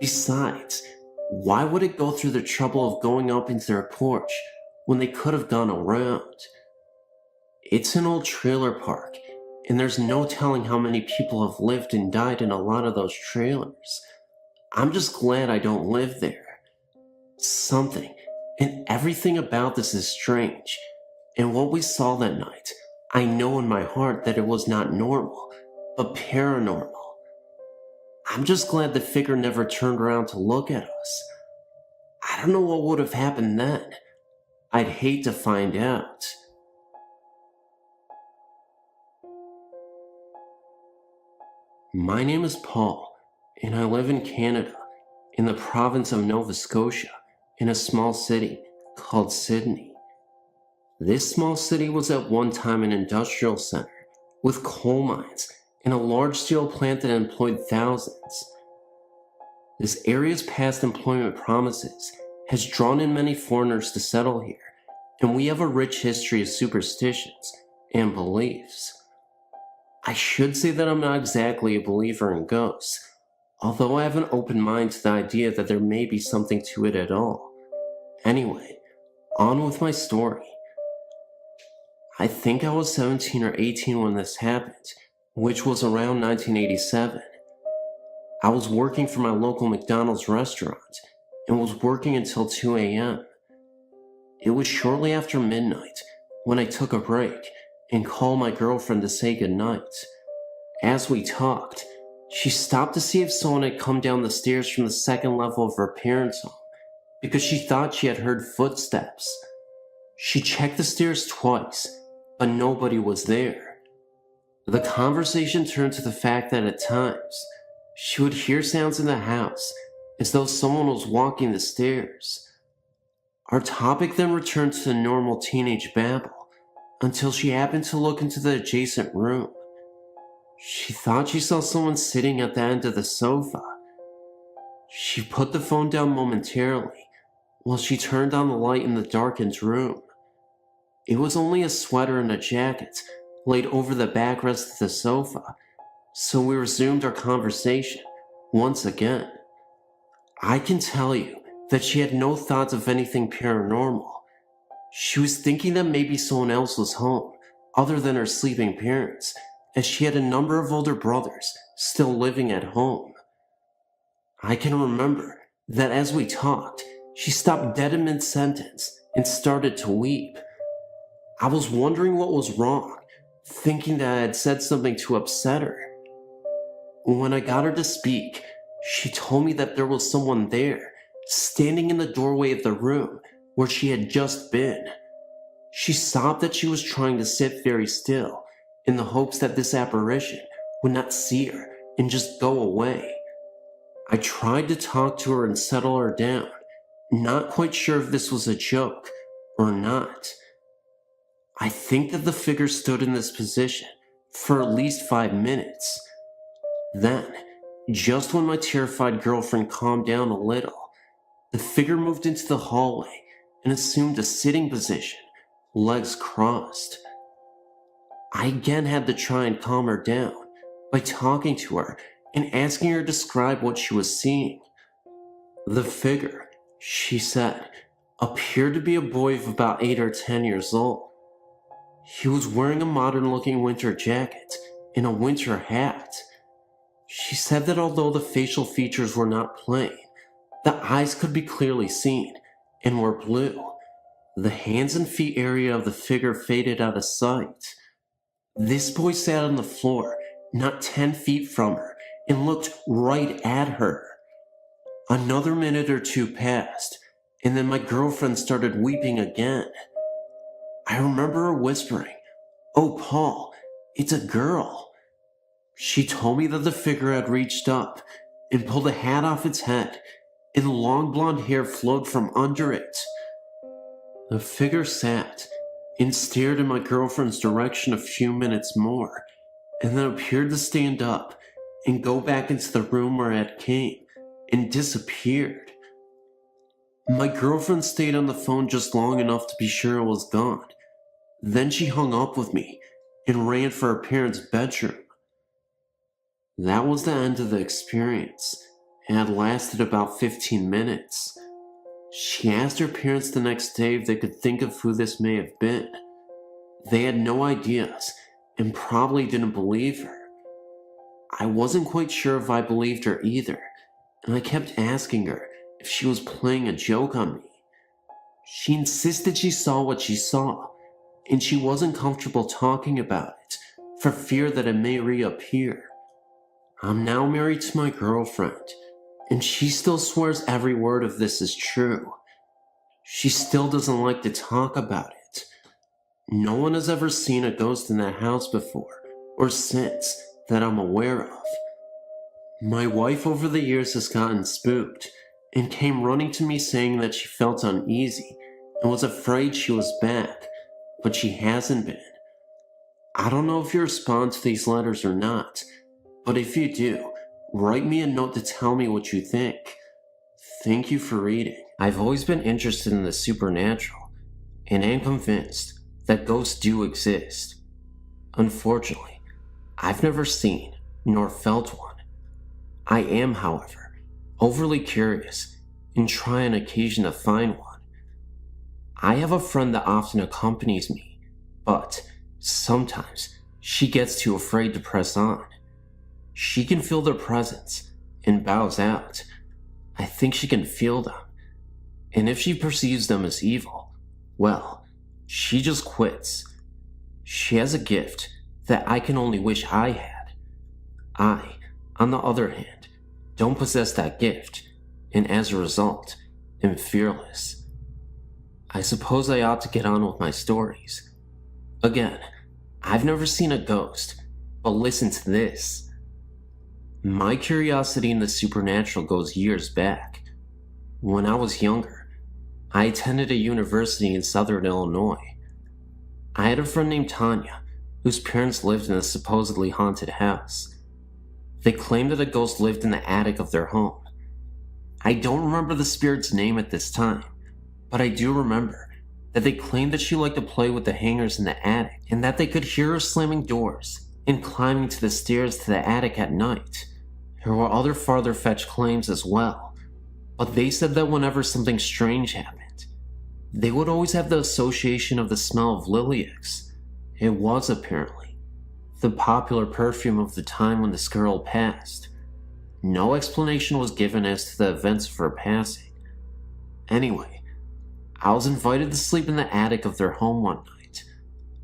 Besides, why would it go through the trouble of going up into their porch when they could have gone around? It's an old trailer park, and there's no telling how many people have lived and died in a lot of those trailers. I'm just glad I don't live there. Something and everything about this is strange, and what we saw that night, I know in my heart that it was not normal, but paranormal. I'm just glad the figure never turned around to look at us. I don't know what would have happened then. I'd hate to find out. My name is Paul, and I live in Canada, in the province of Nova Scotia, in a small city called Sydney. This small city was at one time an industrial center with coal mines and a large steel plant that employed thousands. This area's past employment promises has drawn in many foreigners to settle here, and we have a rich history of superstitions and beliefs. I should say that I'm not exactly a believer in ghosts, although I have an open mind to the idea that there may be something to it at all. Anyway, on with my story. I think I was 17 or 18 when this happened, which was around 1987. I was working for my local McDonald's restaurant and was working until 2 a.m. It was shortly after midnight when I took a break and called my girlfriend to say goodnight. As we talked, she stopped to see if someone had come down the stairs from the second level of her parents' home because she thought she had heard footsteps. She checked the stairs twice, but nobody was there. The conversation turned to the fact that at times, she would hear sounds in the house as though someone was walking the stairs. Our topic then returned to the normal teenage babble until she happened to look into the adjacent room. She thought she saw someone sitting at the end of the sofa. She put the phone down momentarily while she turned on the light in the darkened room. It was only a sweater and a jacket laid over the backrest of the sofa, so we resumed our conversation once again. I can tell you that she had no thoughts of anything paranormal. She was thinking that maybe someone else was home other than her sleeping parents, as she had a number of older brothers still living at home. I can remember that as we talked, she stopped dead in mid-sentence and started to weep. I was wondering what was wrong, thinking that I had said something to upset her. When I got her to speak, she told me that there was someone there, standing in the doorway of the room where she had just been. She sobbed that she was trying to sit very still in the hopes that this apparition would not see her and just go away. I tried to talk to her and settle her down, not quite sure if this was a joke or not. I think that the figure stood in this position for at least 5 minutes. Then, just when my terrified girlfriend calmed down a little, the figure moved into the hallway and assumed a sitting position, legs crossed. I again had to try and calm her down by talking to her and asking her to describe what she was seeing. The figure, she said, appeared to be a boy of about 8 or 10 years old. He was wearing a modern-looking winter jacket and a winter hat. She said that although the facial features were not plain, the eyes could be clearly seen and were blue. The hands and feet area of the figure faded out of sight. This boy sat on the floor, not 10 feet from her, and looked right at her. Another minute or two passed, and then my girlfriend started weeping again. I remember her whispering, "Oh, Paul, it's a girl." She told me that the figure had reached up and pulled a hat off its head, and long blonde hair flowed from under it. The figure sat and stared in my girlfriend's direction a few minutes more, and then appeared to stand up and go back into the room where it came and disappeared. My girlfriend stayed on the phone just long enough to be sure it was gone. Then she hung up with me and ran for her parents' bedroom. That was the end of the experience, and had lasted about 15 minutes. She asked her parents the next day if they could think of who this may have been. They had no ideas and probably didn't believe her. I wasn't quite sure if I believed her either, and I kept asking her if she was playing a joke on me. She insisted she saw what she saw, and she wasn't comfortable talking about it for fear that it may reappear. I'm now married to my girlfriend, and she still swears every word of this is true. She still doesn't like to talk about it. No one has ever seen a ghost in that house before, or since, that I'm aware of. My wife over the years has gotten spooked, and came running to me saying that she felt uneasy, and was afraid she was back, but she hasn't been. I don't know if you respond to these letters or not, but if you do, write me a note to tell me what you think. Thank you for reading. I've always been interested in the supernatural, and am convinced that ghosts do exist. Unfortunately, I've never seen nor felt one. I am, however, overly curious and try on occasion to find one. I have a friend that often accompanies me, but sometimes she gets too afraid to press on. She can feel their presence and bows out. I think she can feel them. And if she perceives them as evil, well, she just quits. She has a gift that I can only wish I had. I, on the other hand, don't possess that gift, and as a result, am fearless. I suppose I ought to get on with my stories. Again, I've never seen a ghost, but listen to this. My curiosity in the supernatural goes years back. When I was younger, I attended a university in southern Illinois. I had a friend named Tanya, whose parents lived in a supposedly haunted house. They claimed that a ghost lived in the attic of their home. I don't remember the spirit's name at this time, but I do remember that they claimed that she liked to play with the hangers in the attic and that they could hear her slamming doors and climbing to the stairs to the attic at night. There were other farther-fetched claims as well, but they said that whenever something strange happened, they would always have the association of the smell of lilacs. It was, apparently, the popular perfume of the time when this girl passed. No explanation was given as to the events of her passing. Anyway, I was invited to sleep in the attic of their home one night.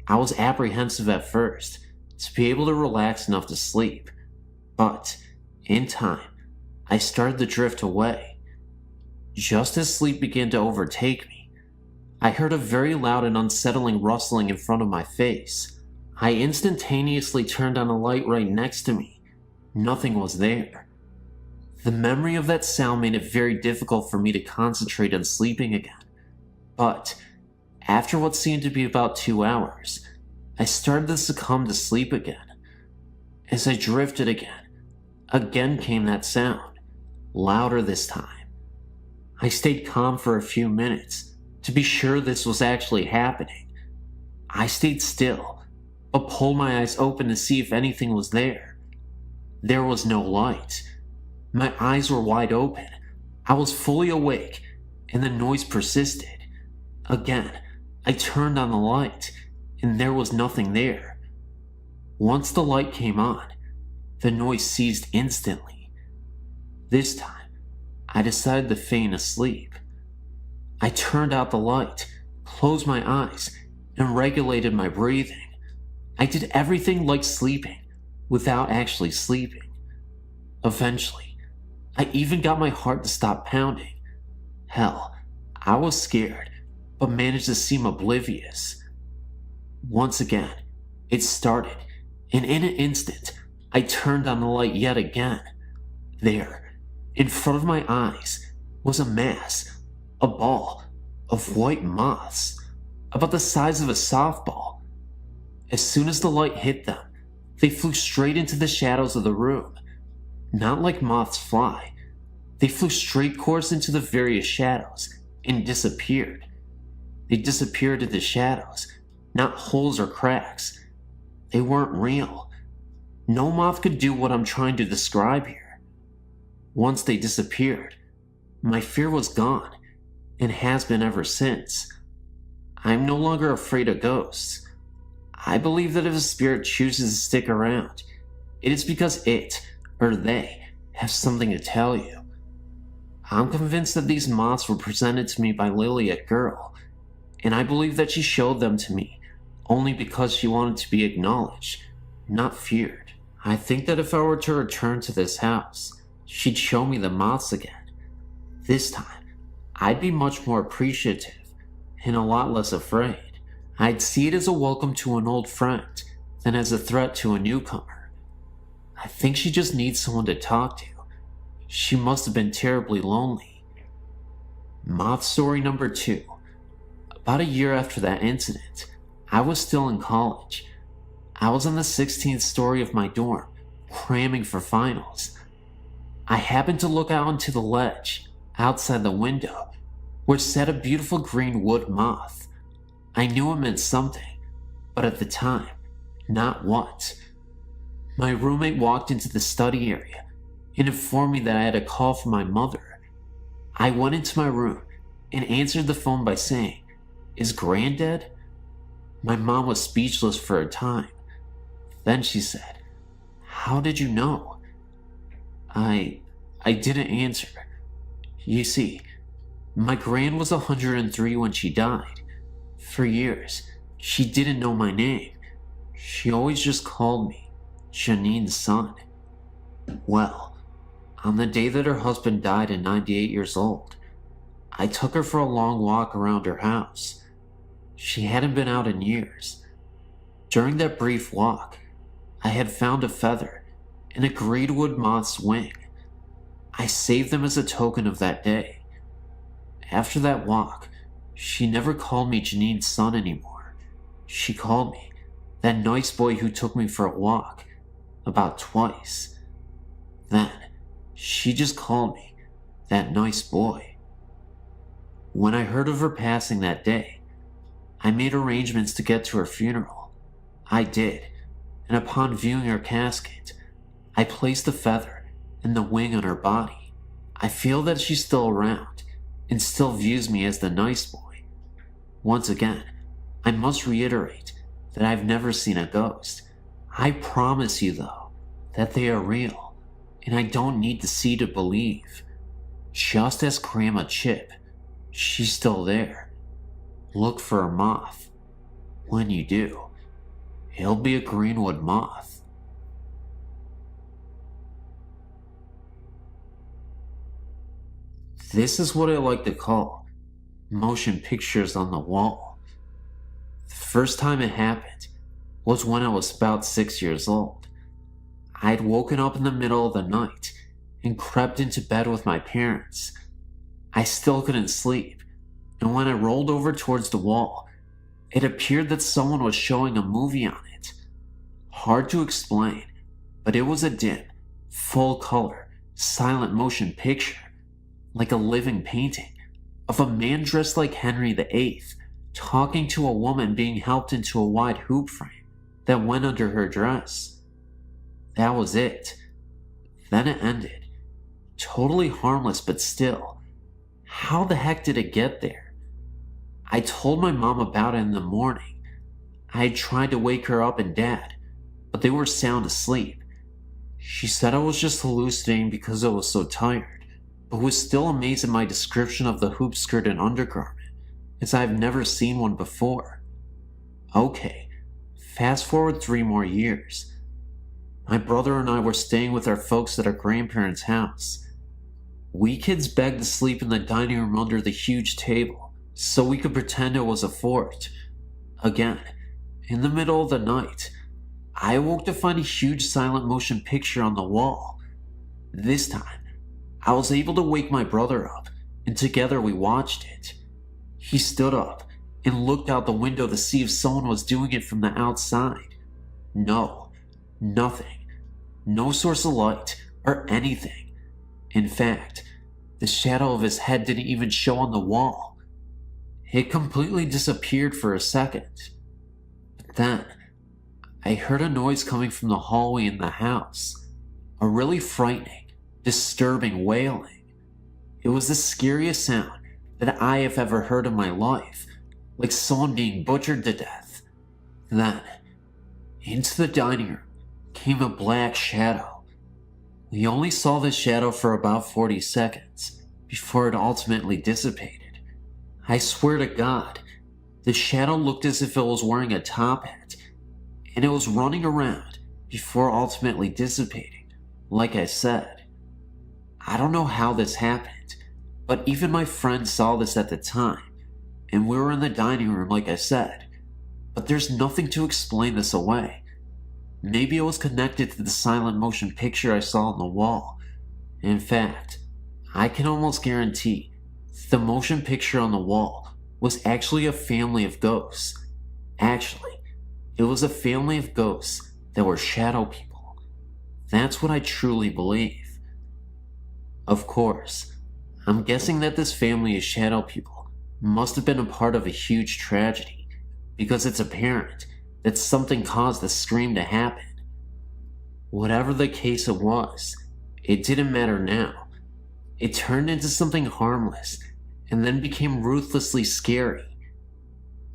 I was apprehensive at first to be able to relax enough to sleep, but in time, I started to drift away. Just as sleep began to overtake me, I heard a very loud and unsettling rustling in front of my face. I instantaneously turned on a light right next to me. Nothing was there. The memory of that sound made it very difficult for me to concentrate on sleeping again. But after what seemed to be about 2 hours, I started to succumb to sleep again. As I drifted again came that sound, louder this time. I stayed calm for a few minutes to be sure this was actually happening. I stayed still, but pulled my eyes open to see if anything was there. There was no light. My eyes were wide open. I was fully awake, and the noise persisted. Again, I turned on the light, and there was nothing there. Once the light came on, the noise ceased instantly. This time, I decided to feign asleep. I turned out the light, closed my eyes, and regulated my breathing. I did everything like sleeping, without actually sleeping. Eventually, I even got my heart to stop pounding. Hell, I was scared, but managed to seem oblivious. Once again, it started, and in an instant, I turned on the light yet again. There, in front of my eyes, was a mass, a ball of white moths, about the size of a softball. As soon as the light hit them, they flew straight into the shadows of the room. Not like moths fly. They flew straight course into the various shadows and disappeared. They disappeared into shadows, not holes or cracks. They weren't real. No moth could do what I'm trying to describe here. Once they disappeared, my fear was gone, and has been ever since. I'm no longer afraid of ghosts. I believe that if a spirit chooses to stick around, it is because it, or they, have something to tell you. I'm convinced that these moths were presented to me by Lilac Girl, and I believe that she showed them to me only because she wanted to be acknowledged, not feared. I think that if I were to return to this house, she'd show me the moths again. This time, I'd be much more appreciative and a lot less afraid. I'd see it as a welcome to an old friend than as a threat to a newcomer. I think she just needs someone to talk to. She must have been terribly lonely. Moth story number 2. About a year after that incident, I was still in college. I was on the 16th story of my dorm, cramming for finals. I happened to look out onto the ledge, outside the window, where sat a beautiful green wood moth. I knew it meant something, but at the time, not what. My roommate walked into the study area and informed me that I had a call from my mother. I went into my room and answered the phone by saying, "Is Gran dead?" My mom was speechless for a time. Then she said, "How did you know?" I didn't answer. You see, my Gran was 103 when she died. For years, she didn't know my name. She always just called me Janine's son. Well, on the day that her husband died at 98 years old, I took her for a long walk around her house. She hadn't been out in years. During that brief walk, I had found a feather and a greenwood moth's wing. I saved them as a token of that day. After that walk, she never called me Janine's son anymore. She called me that nice boy who took me for a walk about twice. Then, she just called me that nice boy. When I heard of her passing that day, I made arrangements to get to her funeral. I did, and upon viewing her casket, I placed the feather and the wing on her body. I feel that she's still around and still views me as the nice boy. Once again, I must reiterate that I've never seen a ghost. I promise you, though, that they are real, and I don't need to see to believe. Just ask Grandma Chip. She's still there. Look for a moth. When you do, it'll be a greenwood moth. This is what I like to call motion pictures on the wall. The first time it happened was when I was about 6 years old. I had woken up in the middle of the night and crept into bed with my parents. I still couldn't sleep, and when I rolled over towards the wall, it appeared that someone was showing a movie on it. Hard to explain, but it was a dim, full-color, silent motion picture, like a living painting, of a man dressed like Henry VIII, talking to a woman being helped into a wide hoop frame that went under her dress. That was it. Then it ended. Totally harmless, but still, how the heck did it get there? I told my mom about it in the morning. I had tried to wake her up and Dad, but they were sound asleep. She said I was just hallucinating because I was so tired, but was still amazed at my description of the hoop skirt and undergarment, as I've never seen one before. Okay, fast forward 3 more years. My brother and I were staying with our folks at our grandparents' house. We kids begged to sleep in the dining room under the huge table, so we could pretend it was a fort. Again, in the middle of the night, I awoke to find a huge silent motion picture on the wall. This time, I was able to wake my brother up, and together we watched it. He stood up and looked out the window to see if someone was doing it from the outside. No, nothing. No source of light or anything. In fact, the shadow of his head didn't even show on the wall. It completely disappeared for a second. But then, I heard a noise coming from the hallway in the house. A really frightening, disturbing wailing. It was the scariest sound that I have ever heard in my life, like someone being butchered to death. Then, into the dining room came a black shadow. We only saw this shadow for about 40 seconds before it ultimately dissipated. I swear to God, the shadow looked as if it was wearing a top hat, and it was running around before ultimately dissipating, like I said. I don't know how this happened, but even my friend saw this at the time, and we were in the dining room like I said, but there's nothing to explain this away. Maybe it was connected to the silent motion picture I saw on the wall. In fact, I can almost guarantee the motion picture on the wall was actually a family of ghosts. Actually, it was a family of ghosts that were shadow people. That's what I truly believe. Of course, I'm guessing that this family of shadow people must have been a part of a huge tragedy, because it's apparent that something caused the scream to happen. Whatever the case it was, it didn't matter now. It turned into something harmless, and then became ruthlessly scary.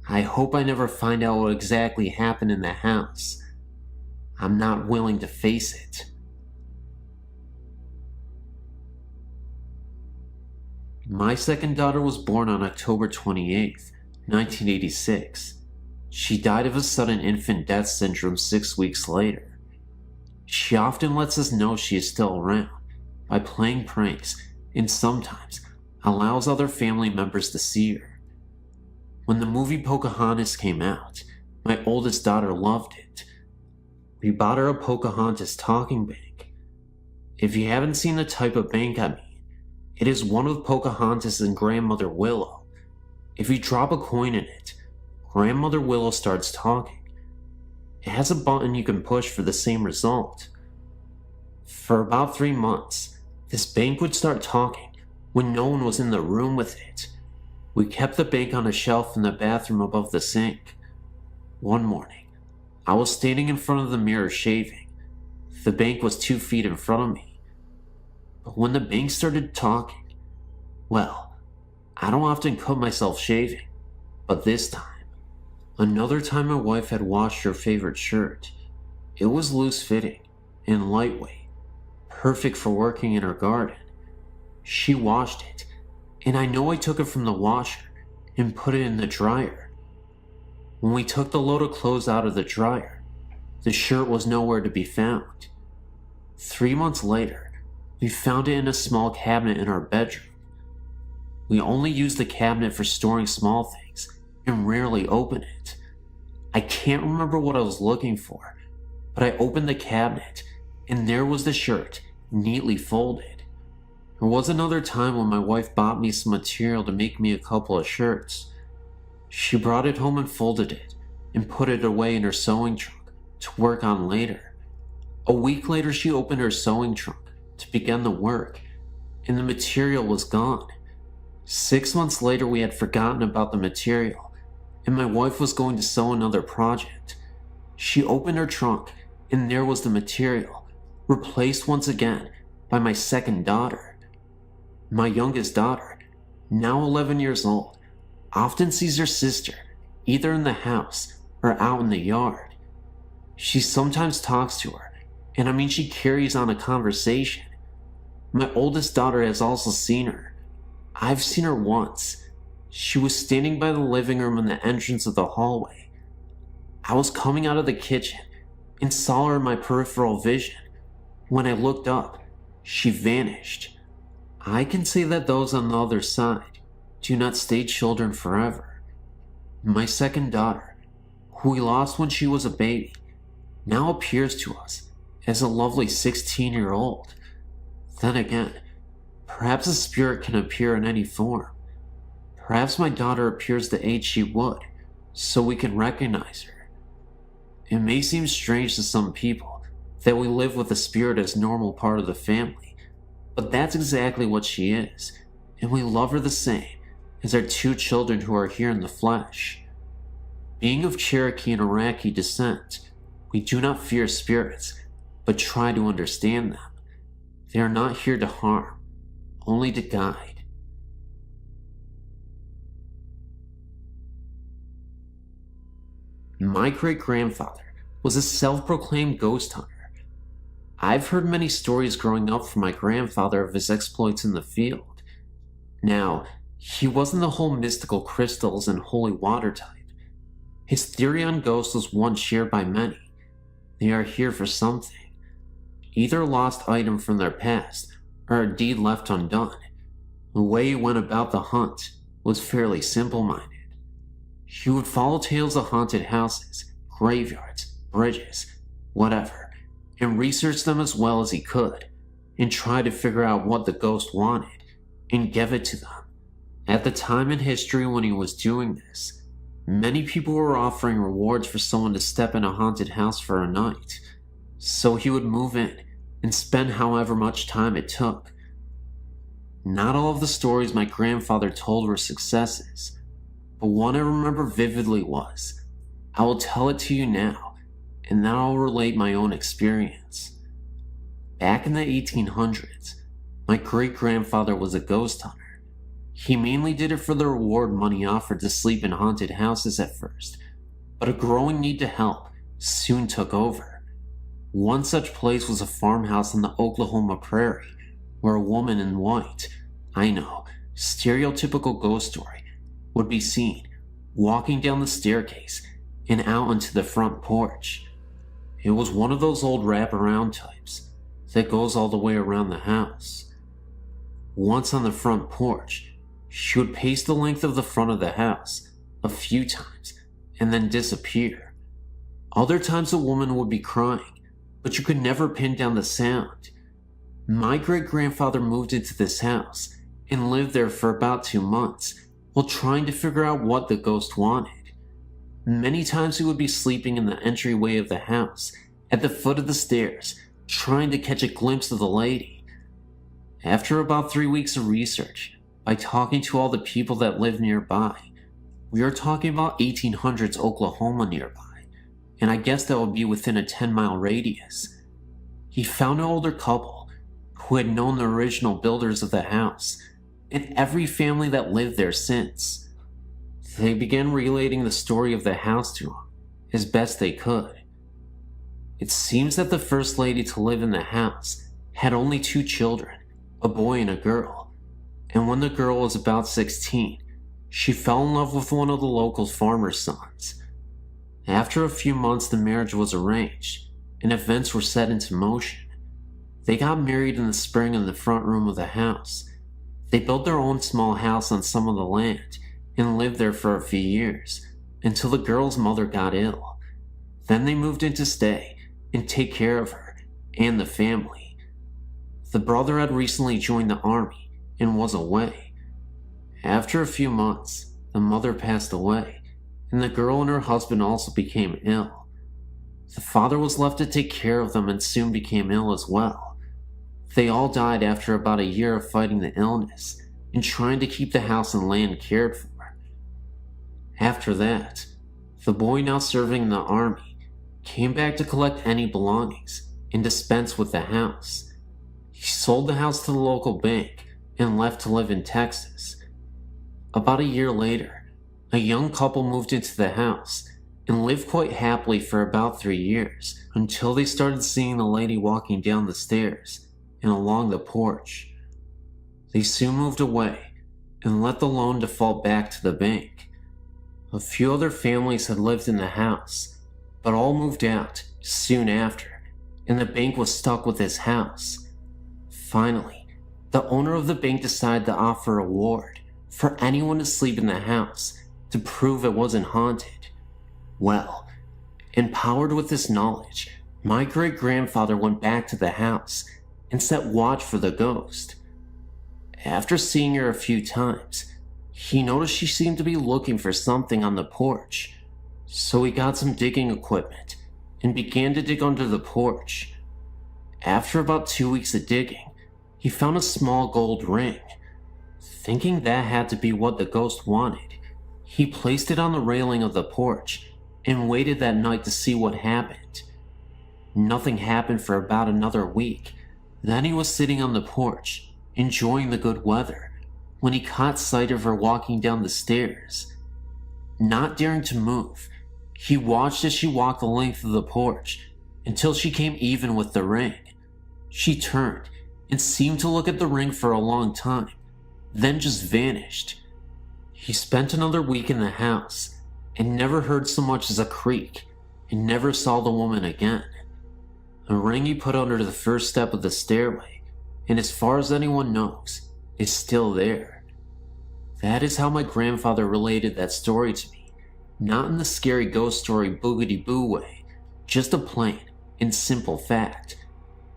I hope I never find out what exactly happened in the house. I'm not willing to face it. My second daughter was born on October 28th, 1986. She died of a sudden infant death syndrome 6 weeks later. She often lets us know she is still around by playing pranks and sometimes allows other family members to see her. When the movie Pocahontas came out, my oldest daughter loved it. We bought her a Pocahontas talking bank If you haven't seen the type of bank I mean, it is one with Pocahontas and Grandmother Willow. If you drop a coin in it, Grandmother Willow starts talking. It has a button you can push for the same result. For about 3 months, this bank would start talking when no one was in the room with it. We kept the bank on a shelf in the bathroom above the sink. One morning, I was standing in front of the mirror shaving. The bank was 2 feet in front of me. But when the bank started talking, well, I don't often cut myself shaving, but this time. Another time my wife had washed her favorite shirt. It was loose-fitting and lightweight, perfect for working in her garden. She washed it, and I know I took it from the washer and put it in the dryer. When we took the load of clothes out of the dryer, the shirt was nowhere to be found. 3 months later, we found it in a small cabinet in our bedroom. We only use the cabinet for storing small things and rarely open it. I can't remember what I was looking for, but I opened the cabinet and there was the shirt, neatly folded. There was another time when my wife bought me some material to make me a couple of shirts. She brought it home and folded it and put it away in her sewing trunk to work on later. A week later, she opened her sewing trunk to begin the work, and the material was gone. 6 months later, we had forgotten about the material, and my wife was going to sew another project. She opened her trunk, and there was the material, replaced once again by my second daughter. My youngest daughter, now 11 years old, often sees her sister either in the house or out in the yard. She sometimes talks to her, and I mean she carries on a conversation. My oldest daughter has also seen her. I've seen her once. She was standing by the living room in the entrance of the hallway. I was coming out of the kitchen and saw her in my peripheral vision. When I looked up, she vanished. I can say that those on the other side do not stay children forever. My second daughter, who we lost when she was a baby, now appears to us as a lovely 16-year-old. Then again, perhaps a spirit can appear in any form. Perhaps my daughter appears the age she would, so we can recognize her. It may seem strange to some people that we live with a spirit as a normal part of the family, but that's exactly what she is, and we love her the same as our 2 children who are here in the flesh. Being of Cherokee and Iraqi descent, we do not fear spirits, but try to understand them. They are not here to harm, only to guide. My great-grandfather was a self-proclaimed ghost hunter. I've heard many stories growing up from my grandfather of his exploits in the field. Now, he wasn't the whole mystical crystals and holy water type. His theory on ghosts was one shared by many. They are here for something. Either a lost item from their past, or a deed left undone. The way he went about the hunt was fairly simple-minded. He would follow tales of haunted houses, graveyards, bridges, whatever, and research them as well as he could, and try to figure out what the ghost wanted, and give it to them. At the time in history when he was doing this, many people were offering rewards for someone to step in a haunted house for a night, so he would move in and spend however much time it took. Not all of the stories my grandfather told were successes, but one I remember vividly was, I will tell it to you now, and then I'll relate my own experience. Back in the 1800s, my great-grandfather was a ghost hunter. He mainly did it for the reward money offered to sleep in haunted houses at first, but a growing need to help soon took over. One such place was a farmhouse on the Oklahoma prairie, where a woman in white, I know, stereotypical ghost story, would be seen walking down the staircase and out onto the front porch. It was one of those old wraparound types that goes all the way around the house. Once on the front porch, she would pace the length of the front of the house a few times and then disappear. Other times the woman would be crying, but you could never pin down the sound. My great-grandfather moved into this house and lived there for about 2 months while trying to figure out what the ghost wanted. Many times he would be sleeping in the entryway of the house, at the foot of the stairs, trying to catch a glimpse of the lady. After about 3 weeks of research, by talking to all the people that live nearby, we are talking about 1800s Oklahoma nearby, and I guess that would be within a 10-mile radius. He found an older couple who had known the original builders of the house and every family that lived there since. They began relating the story of the house to him as best they could. It seems that the first lady to live in the house had only 2 children, a boy and a girl, and when the girl was about 16, she fell in love with one of the local farmer's sons. After a few months, the marriage was arranged, and events were set into motion. They got married in the spring in the front room of the house. They built their own small house on some of the land and lived there for a few years, until the girl's mother got ill. Then they moved in to stay and take care of her and the family. The brother had recently joined the army and was away. After a few months, the mother passed away, and the girl and her husband also became ill. The father was left to take care of them and soon became ill as well. They all died after about a year of fighting the illness and trying to keep the house and land cared for. After that, the boy, now serving in the army, came back to collect any belongings and dispense with the house. He sold the house to the local bank and left to live in Texas. About a year later, a young couple moved into the house and lived quite happily for about 3 years until they started seeing the lady walking down the stairs and along the porch. They soon moved away and let the loan default back to the bank. A few other families had lived in the house, but all moved out soon after, and the bank was stuck with this house. Finally, the owner of the bank decided to offer a reward for anyone to sleep in the house to prove it wasn't haunted. Well, empowered with this knowledge, my great-grandfather went back to the house and set watch for the ghost. After seeing her a few times, he noticed she seemed to be looking for something on the porch, so he got some digging equipment and began to dig under the porch. After about 2 weeks of digging, he found a small gold ring. Thinking that had to be what the ghost wanted, he placed it on the railing of the porch and waited that night to see what happened. Nothing happened for about another week. Then he was sitting on the porch, enjoying the good weather, when he caught sight of her walking down the stairs. Not daring to move, he watched as she walked the length of the porch until she came even with the ring. She turned and seemed to look at the ring for a long time, then just vanished. He spent another week in the house and never heard so much as a creak and never saw the woman again. A ring he put under the first step of the stairway, and as far as anyone knows, is still there. That is how my grandfather related that story to me, not in the scary ghost story boogity-boo way, just a plain and simple fact,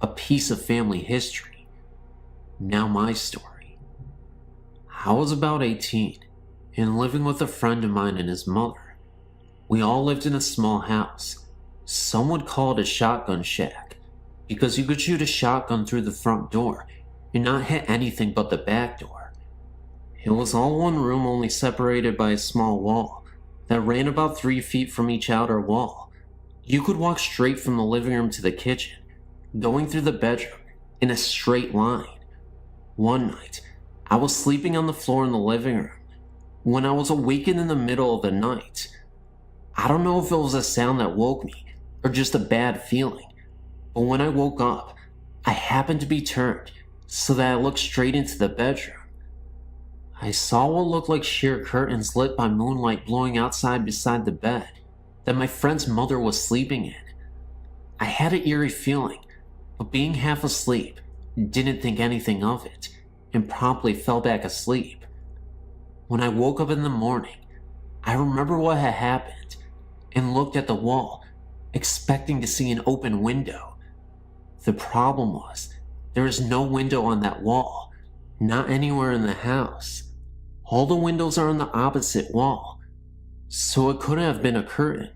a piece of family history. Now my story. I was about 18 and living with a friend of mine and his mother. We all lived in a small house. Some would call it a shotgun shack because you could shoot a shotgun through the front door and not hit anything but the back door. It was all one room, only separated by a small wall that ran about 3 feet from each outer wall. You could walk straight from the living room to the kitchen, going through the bedroom in a straight line. One night, I was sleeping on the floor in the living room when I was awakened in the middle of the night. I don't know if it was a sound that woke me or just a bad feeling, but when I woke up, I happened to be turned so that I looked straight into the bedroom. I saw what looked like sheer curtains lit by moonlight blowing outside beside the bed that my friend's mother was sleeping in. I had an eerie feeling, but being half asleep, didn't think anything of it, and promptly fell back asleep. When I woke up in the morning, I remember what had happened and looked at the wall, expecting to see an open window. The problem was, There is no window on that wall, not anywhere in the house. All the windows are on the opposite wall, so it couldn't have been a curtain.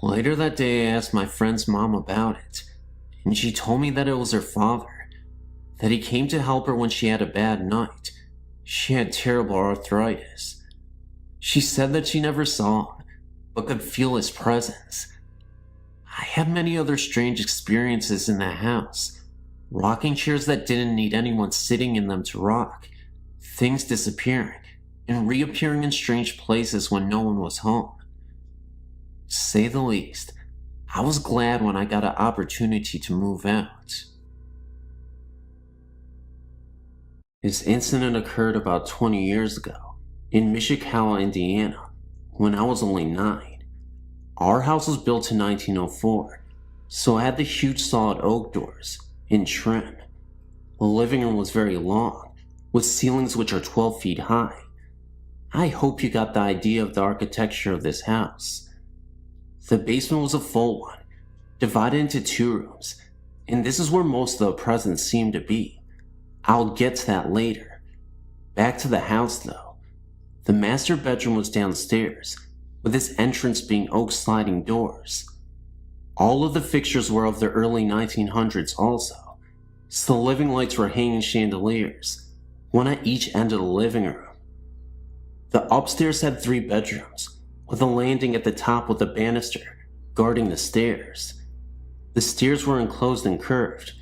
Later that day, I asked my friend's mom about it, and she told me that it was her father, that he came to help her when she had a bad night. She had terrible arthritis. She said that she never saw him, but could feel his presence. I had many other strange experiences in the house. Rocking chairs that didn't need anyone sitting in them to rock, things disappearing and reappearing in strange places when no one was home. To say the least, I was glad when I got an opportunity to move out. This incident occurred about 20 years ago in Mishikawa, Indiana, when I was only 9. Our house was built in 1904, so it had the huge solid oak doors in trim. The living room was very long, with ceilings which are 12 feet high. I hope you got the idea of the architecture of this house. The basement was a full one, divided into 2 rooms, and this is where most of the presents seemed to be. I'll get to that later. Back to the house though. The master bedroom was downstairs, with its entrance being oak sliding doors. All of the fixtures were of the early 1900s also, so the living lights were hanging chandeliers, one at each end of the living room. The upstairs had 3 bedrooms, with a landing at the top with a banister guarding the stairs. The stairs were enclosed and curved,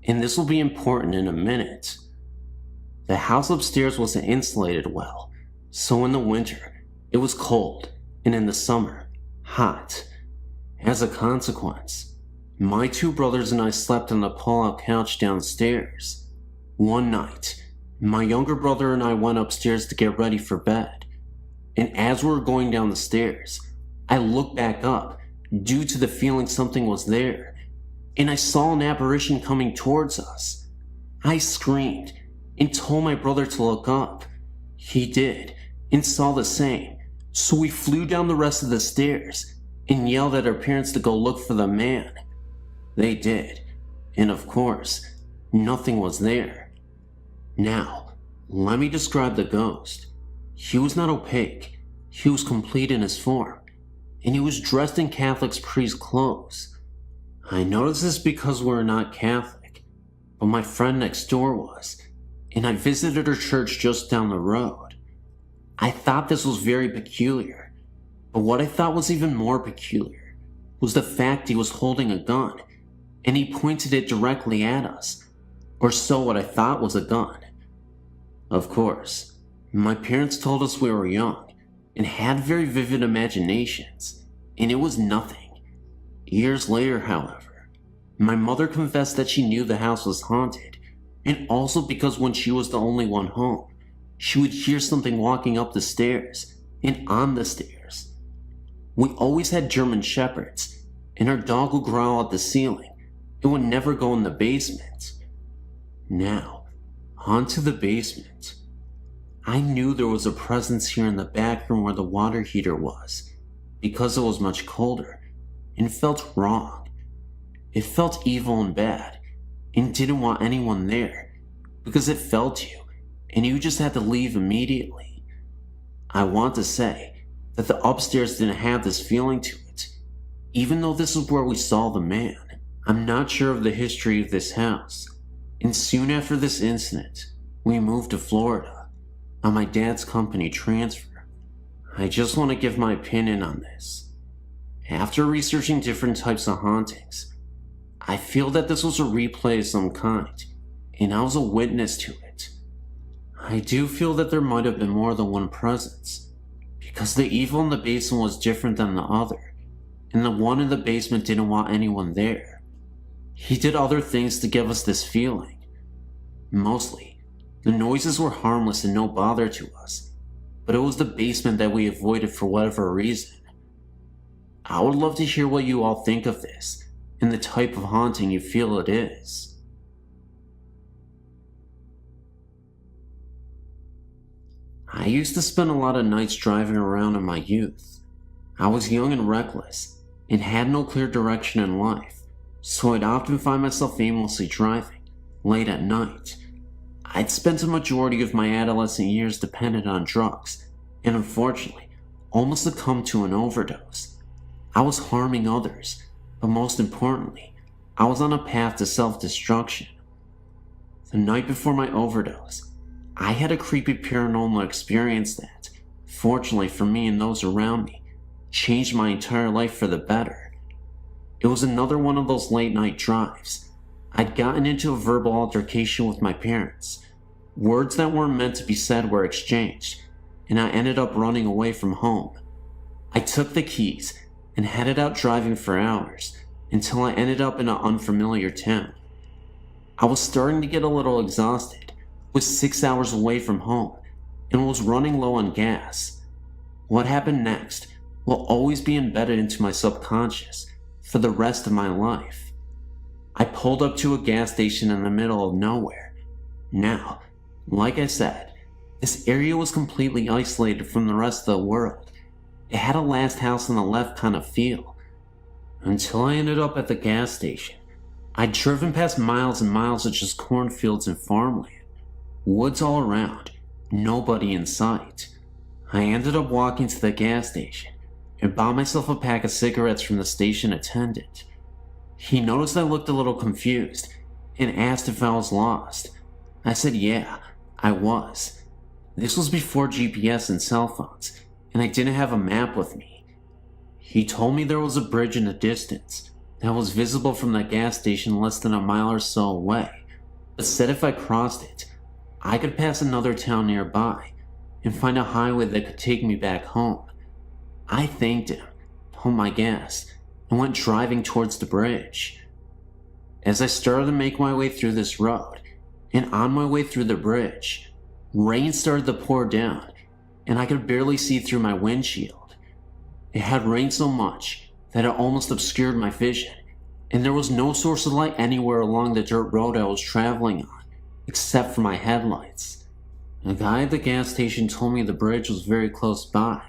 and this will be important in a minute. The house upstairs wasn't insulated well, so in the winter it was cold, and in the summer, hot. As a consequence, my 2 brothers and I slept on the pull-out couch downstairs. One night, my younger brother and I went upstairs to get ready for bed, and as we were going down the stairs, I looked back up due to the feeling something was there, and I saw an apparition coming towards us. I screamed and told my brother to look up. He did, and saw the same, so we flew down the rest of the stairs and yelled at our parents to go look for the man. They did, and of course, nothing was there. Now, let me describe the ghost. He was not opaque, he was complete in his form, and he was dressed in Catholic priest clothes. I noticed this because we're not Catholic, but my friend next door was, and I visited her church just down the road. I thought this was very peculiar, but what I thought was even more peculiar was the fact he was holding a gun, and he pointed it directly at us, or so what I thought was a gun. Of course, my parents told us we were young, and had very vivid imaginations, and it was nothing. Years later, however, my mother confessed that she knew the house was haunted, and also because when she was the only one home, she would hear something walking up the stairs and on the stairs. We always had German shepherds, and our dog would growl at the ceiling and would never go in the basement. Now, onto the basement. I knew there was a presence here in the back room where the water heater was, because it was much colder, and felt wrong. It felt evil and bad, and didn't want anyone there, because it felt you, and you just had to leave immediately. I want to say that the upstairs didn't have this feeling to it, even though this is where we saw the man. I'm not sure of the history of this house, and soon after this incident, we moved to Florida on my dad's company transfer. I just want to give my opinion on this. After researching different types of hauntings, I feel that this was a replay of some kind, and I was a witness to it. I do feel that there might have been more than one presence, because the evil in the basement was different than the other, and the one in the basement didn't want anyone there. He did other things to give us this feeling. Mostly, the noises were harmless and no bother to us, but it was the basement that we avoided for whatever reason. I would love to hear what you all think of this, and the type of haunting you feel it is. I used to spend a lot of nights driving around in my youth. I was young and reckless, and had no clear direction in life, so I'd often find myself aimlessly driving, late at night. I'd spent a majority of my adolescent years dependent on drugs, and unfortunately, almost succumbed to an overdose. I was harming others, but most importantly, I was on a path to self-destruction. The night before my overdose, I had a creepy paranormal experience that, fortunately for me and those around me, changed my entire life for the better. It was another one of those late night drives. I'd gotten into a verbal altercation with my parents. Words that weren't meant to be said were exchanged, and I ended up running away from home. I took the keys and headed out driving for hours until I ended up in an unfamiliar town. I was starting to get a little exhausted, was 6 hours away from home, and was running low on gas. What happened next will always be embedded into my subconscious for the rest of my life. I pulled up to a gas station in the middle of nowhere. Now, like I said, this area was completely isolated from the rest of the world. It had a last house on the left kind of feel. Until I ended up at the gas station, I'd driven past miles and miles of just cornfields and farmland. Woods all around, nobody in sight. I ended up walking to the gas station and bought myself a pack of cigarettes from the station attendant. He noticed I looked a little confused and asked if I was lost. I said yeah, I was. This was before GPS and cell phones, and I didn't have a map with me. He told me there was a bridge in the distance that was visible from the gas station less than a mile or so away, but said if I crossed it, I could pass another town nearby and find a highway that could take me back home. I thanked him, pumped my gas, and went driving towards the bridge. As I started to make my way through this road, and on my way through the bridge, rain started to pour down, and I could barely see through my windshield. It had rained so much that it almost obscured my vision, and there was no source of light anywhere along the dirt road I was traveling on, except for my headlights. The guy at the gas station told me the bridge was very close by,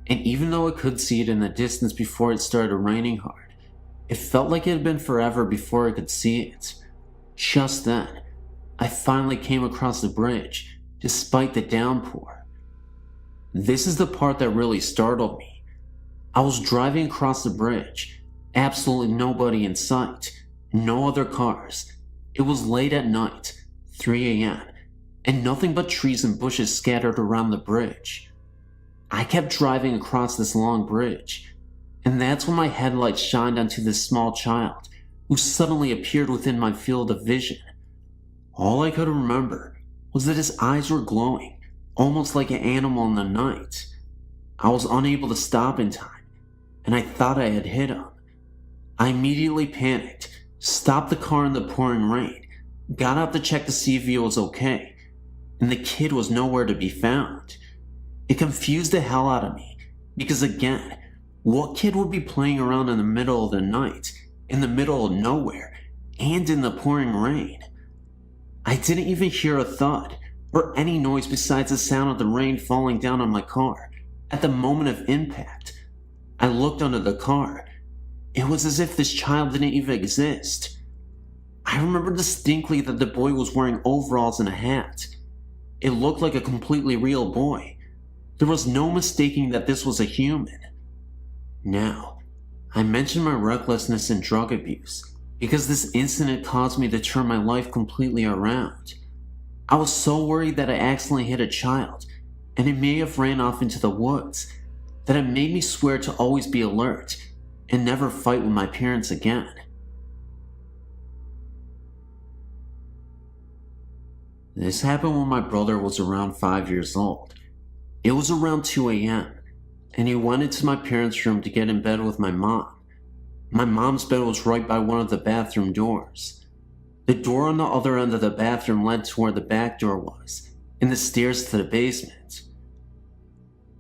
and even though I could see it in the distance before it started raining hard, it felt like it had been forever before I could see it. Just then, I finally came across the bridge, despite the downpour. This is the part that really startled me. I was driving across the bridge, absolutely nobody in sight, no other cars. It was late at night, 3 a.m., and nothing but trees and bushes scattered around the bridge. I kept driving across this long bridge, and that's when my headlights shined onto this small child who suddenly appeared within my field of vision. All I could remember was that his eyes were glowing, almost like an animal in the night. I was unable to stop in time, and I thought I had hit him. I immediately panicked, stopped the car in the pouring rain, got out to check to see if he was okay, and the kid was nowhere to be found. It confused the hell out of me, because again, what kid would be playing around in the middle of the night, in the middle of nowhere, and in the pouring rain? I didn't even hear a thud, or any noise besides the sound of the rain falling down on my car at the moment of impact. I looked under the car. It was as if this child didn't even exist. I remember distinctly that the boy was wearing overalls and a hat. It looked like a completely real boy. There was no mistaking that this was a human. Now, I mentioned my recklessness and drug abuse because this incident caused me to turn my life completely around. I was so worried that I accidentally hit a child, and it may have ran off into the woods, that it made me swear to always be alert and never fight with my parents again. This happened when my brother was around 5 years old. It was around 2 a.m., and he went into my parents' room to get in bed with my mom. My mom's bed was right by one of the bathroom doors. The door on the other end of the bathroom led to where the back door was, and the stairs to the basement.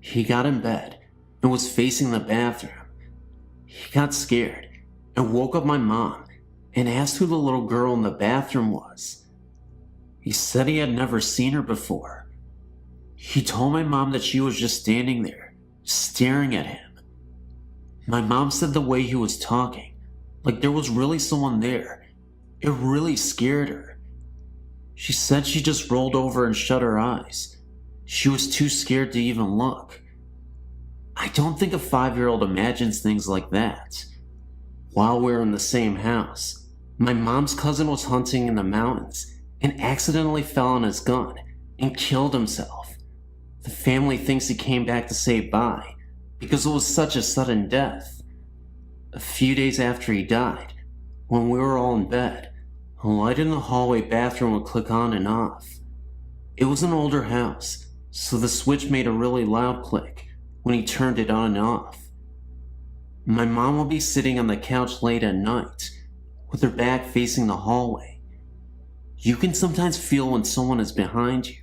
He got in bed and was facing the bathroom. He got scared and woke up my mom and asked who the little girl in the bathroom was. He said he had never seen her before. He told my mom that she was just standing there, staring at him. My mom said the way he was talking, like there was really someone there, it really scared her. She said she just rolled over and shut her eyes. She was too scared to even look. I don't think a 5-year-old imagines things like that. While we were in the same house, my mom's cousin was hunting in the mountains and accidentally fell on his gun and killed himself. The family thinks he came back to say bye because it was such a sudden death. A few days after he died, when we were all in bed, a light in the hallway bathroom would click on and off. It was an older house, so the switch made a really loud click when he turned it on and off. My mom would be sitting on the couch late at night, with her back facing the hallway. You can sometimes feel when someone is behind you,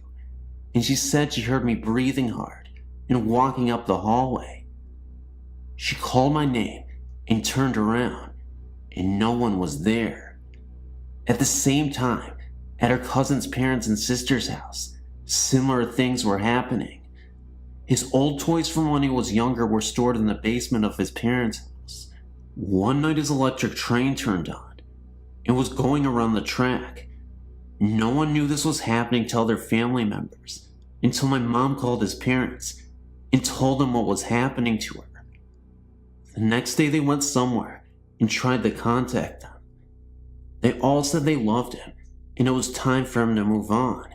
and she said she heard me breathing hard and walking up the hallway. She called my name and turned around, and no one was there. At the same time, at her cousin's parents' and sister's house, similar things were happening. His old toys from when he was younger were stored in the basement of his parents' house. One night his electric train turned on and was going around the track. No one knew this was happening to other family members until my mom called his parents and told them what was happening to her. The next day they went somewhere and tried to contact them. They all said they loved him and it was time for him to move on.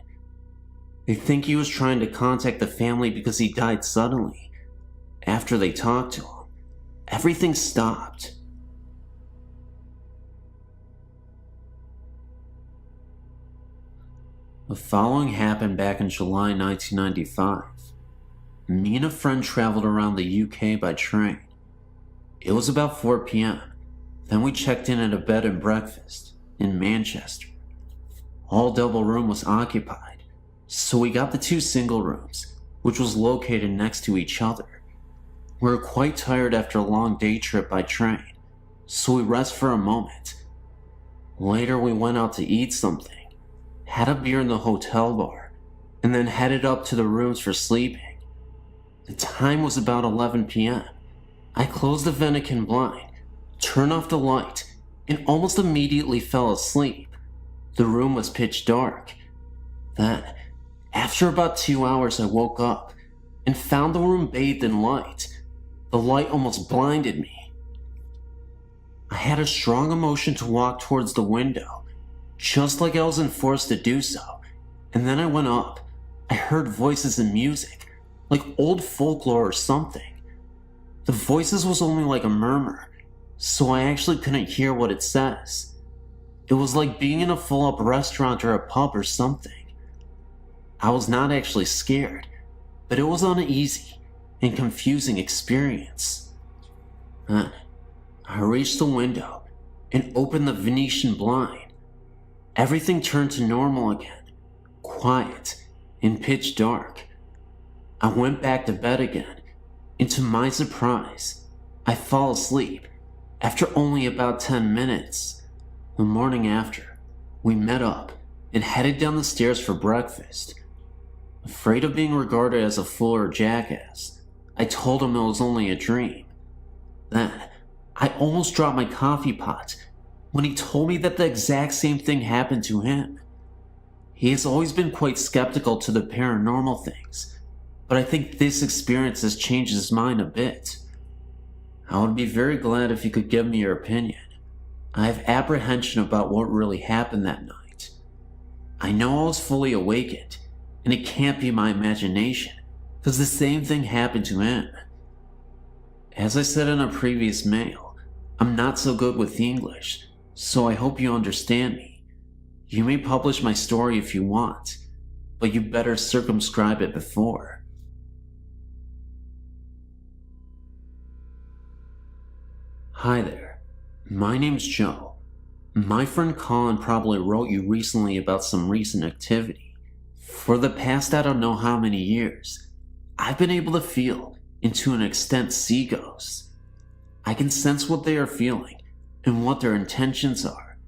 They think he was trying to contact the family because he died suddenly. After they talked to him, everything stopped. The following happened back in July 1995. Me and a friend traveled around the UK by train. It was about 4 p.m. Then we checked in at a bed and breakfast in Manchester. All double room was occupied, so we got the 2 single rooms, which was located next to each other. We were quite tired after a long day trip by train, so we rest for a moment. Later we went out to eat something, had a beer in the hotel bar, and then headed up to the rooms for sleeping. The time was about 11 p.m. I closed the Vatican blind, turned off the light, and almost immediately fell asleep. The room was pitch dark. Then, after about 2 hours, I woke up and found the room bathed in light. The light almost blinded me. I had a strong emotion to walk towards the window, just like I was enforced to do so, and then I went up. I heard voices and music, like old folklore or something. The voices was only like a murmur, so I actually couldn't hear what it says. It was like being in a full-up restaurant or a pub or something. I was not actually scared, but it was an uneasy and confusing experience. Then, I reached the window and opened the Venetian blind. Everything turned to normal again, quiet and pitch dark. I went back to bed again, and to my surprise, I fell asleep after only about 10 minutes. The morning after, we met up and headed down the stairs for breakfast. Afraid of being regarded as a fool or jackass, I told him it was only a dream. Then, I almost dropped my coffee pot when he told me that the exact same thing happened to him. He has always been quite skeptical to the paranormal things, but I think this experience has changed his mind a bit. I would be very glad if you could give me your opinion. I have apprehension about what really happened that night. I know I was fully awakened, and it can't be my imagination, because the same thing happened to him. As I said in a previous mail, I'm not so good with English, so I hope you understand me. You may publish my story if you want, but you better circumscribe it before. Hi there. My name's Joe. My friend Colin probably wrote you recently about some recent activity. For the past I don't know how many years, I've been able to feel, and to an extent see ghosts. I can sense what they are feeling and what their intentions are.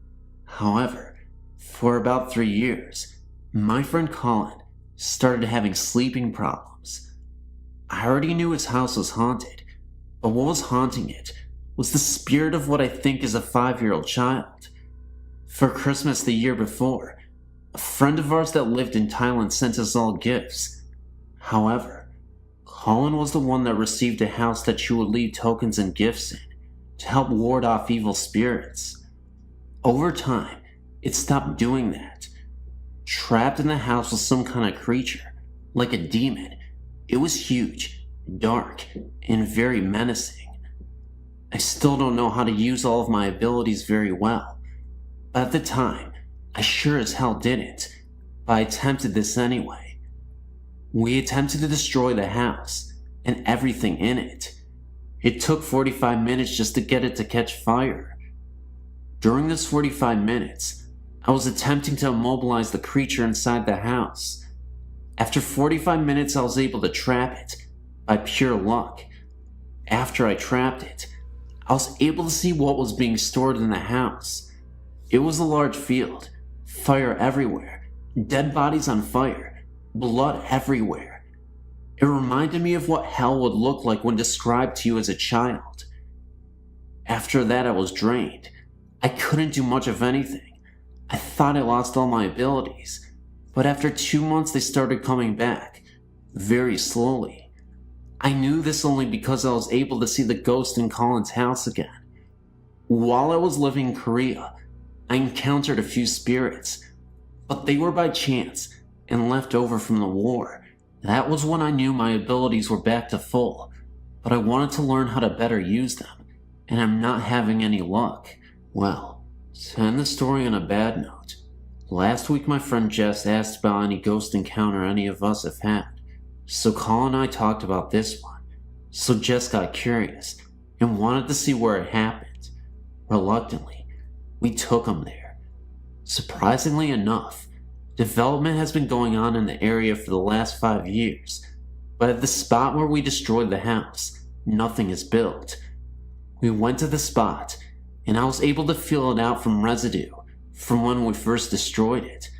However, for about 3 years, my friend Colin started having sleeping problems. I already knew his house was haunted, but what was haunting it was the spirit of what I think is a 5-year-old child. For Christmas the year before, A friend of ours that lived in Thailand sent us all gifts. However, Colin was the one that received a house that she would leave tokens and gifts in to help ward off evil spirits. Over time, it stopped doing that. Trapped in the house was some kind of creature, like a demon. It was huge, dark, and very menacing. I still don't know how to use all of my abilities very well, but at the time, I sure as hell didn't, but I attempted this anyway. We attempted to destroy the house, and everything in it. It took 45 minutes just to get it to catch fire. During this 45 minutes, I was attempting to immobilize the creature inside the house. After 45 minutes, I was able to trap it, by pure luck. After I trapped it, I was able to see what was being stored in the house. It was a large field, fire everywhere, dead bodies on fire, blood everywhere. It reminded me of what hell would look like when described to you as a child. After that, I was drained. I couldn't do much of anything. I thought I lost all my abilities, but after 2 months they started coming back, very slowly. I knew this only because I was able to see the ghost in Colin's house again. While I was living in Korea, I encountered a few spirits, but they were by chance and left over from the war. That was when I knew my abilities were back to full, but I wanted to learn how to better use them, and I'm not having any luck. Well, to end the story on a bad note, last week my friend Jess asked about any ghost encounter any of us have had. So Colin and I talked about this one. So Jess got curious and wanted to see where it happened. Reluctantly, we took him there. Surprisingly enough, development has been going on in the area for the last 5 years, but at the spot where we destroyed the house, nothing is built. We went to the spot, and I was able to feel it out from residue from when we first destroyed it,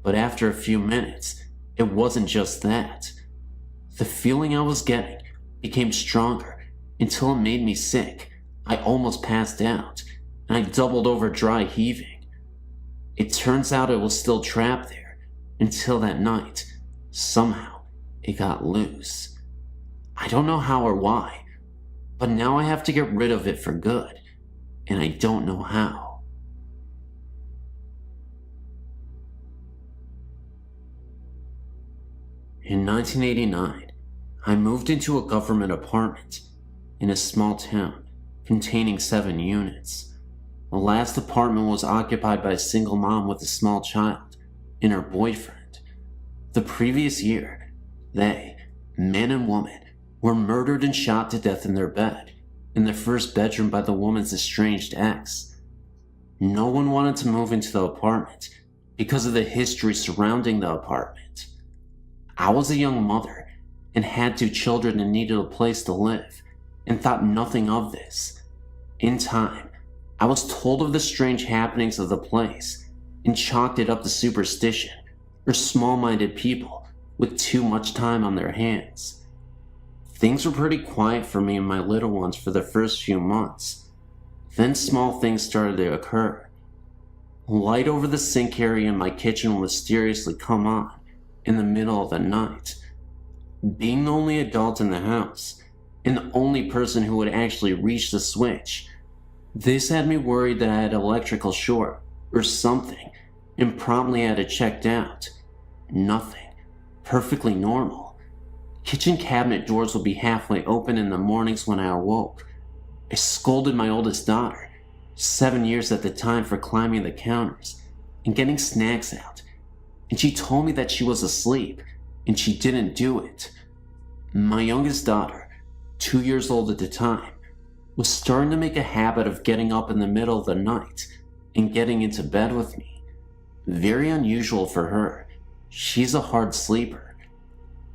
but after a few minutes, it wasn't just that. The feeling I was getting became stronger until it made me sick. I almost passed out, and I doubled over dry heaving. It turns out it was still trapped there until that night. Somehow, it got loose. I don't know how or why, but now I have to get rid of it for good, and I don't know how. In 1989, I moved into a government apartment in a small town containing 7 units. The last apartment was occupied by a single mom with a small child and her boyfriend. The previous year, they, man and woman, were murdered and shot to death in their bed, in their first bedroom by the woman's estranged ex. No one wanted to move into the apartment because of the history surrounding the apartment. I was a young mother and had 2 children and needed a place to live, and thought nothing of this. In time, I was told of the strange happenings of the place, and chalked it up to superstition, or small-minded people with too much time on their hands. Things were pretty quiet for me and my little ones for the first few months. Then small things started to occur. Light over the sink area in my kitchen would mysteriously come on in the middle of the night. Being the only adult in the house, and the only person who would actually reach the switch, this had me worried that I had an electrical short or something, and promptly had it checked out. Nothing. Perfectly normal. Kitchen cabinet doors would be halfway open in the mornings when I awoke. I scolded my oldest daughter, 7 years at the time, for climbing the counters and getting snacks out, and she told me that she was asleep and she didn't do it. My youngest daughter, 2 years old at the time, was starting to make a habit of getting up in the middle of the night and getting into bed with me. Very unusual for her. She's a hard sleeper.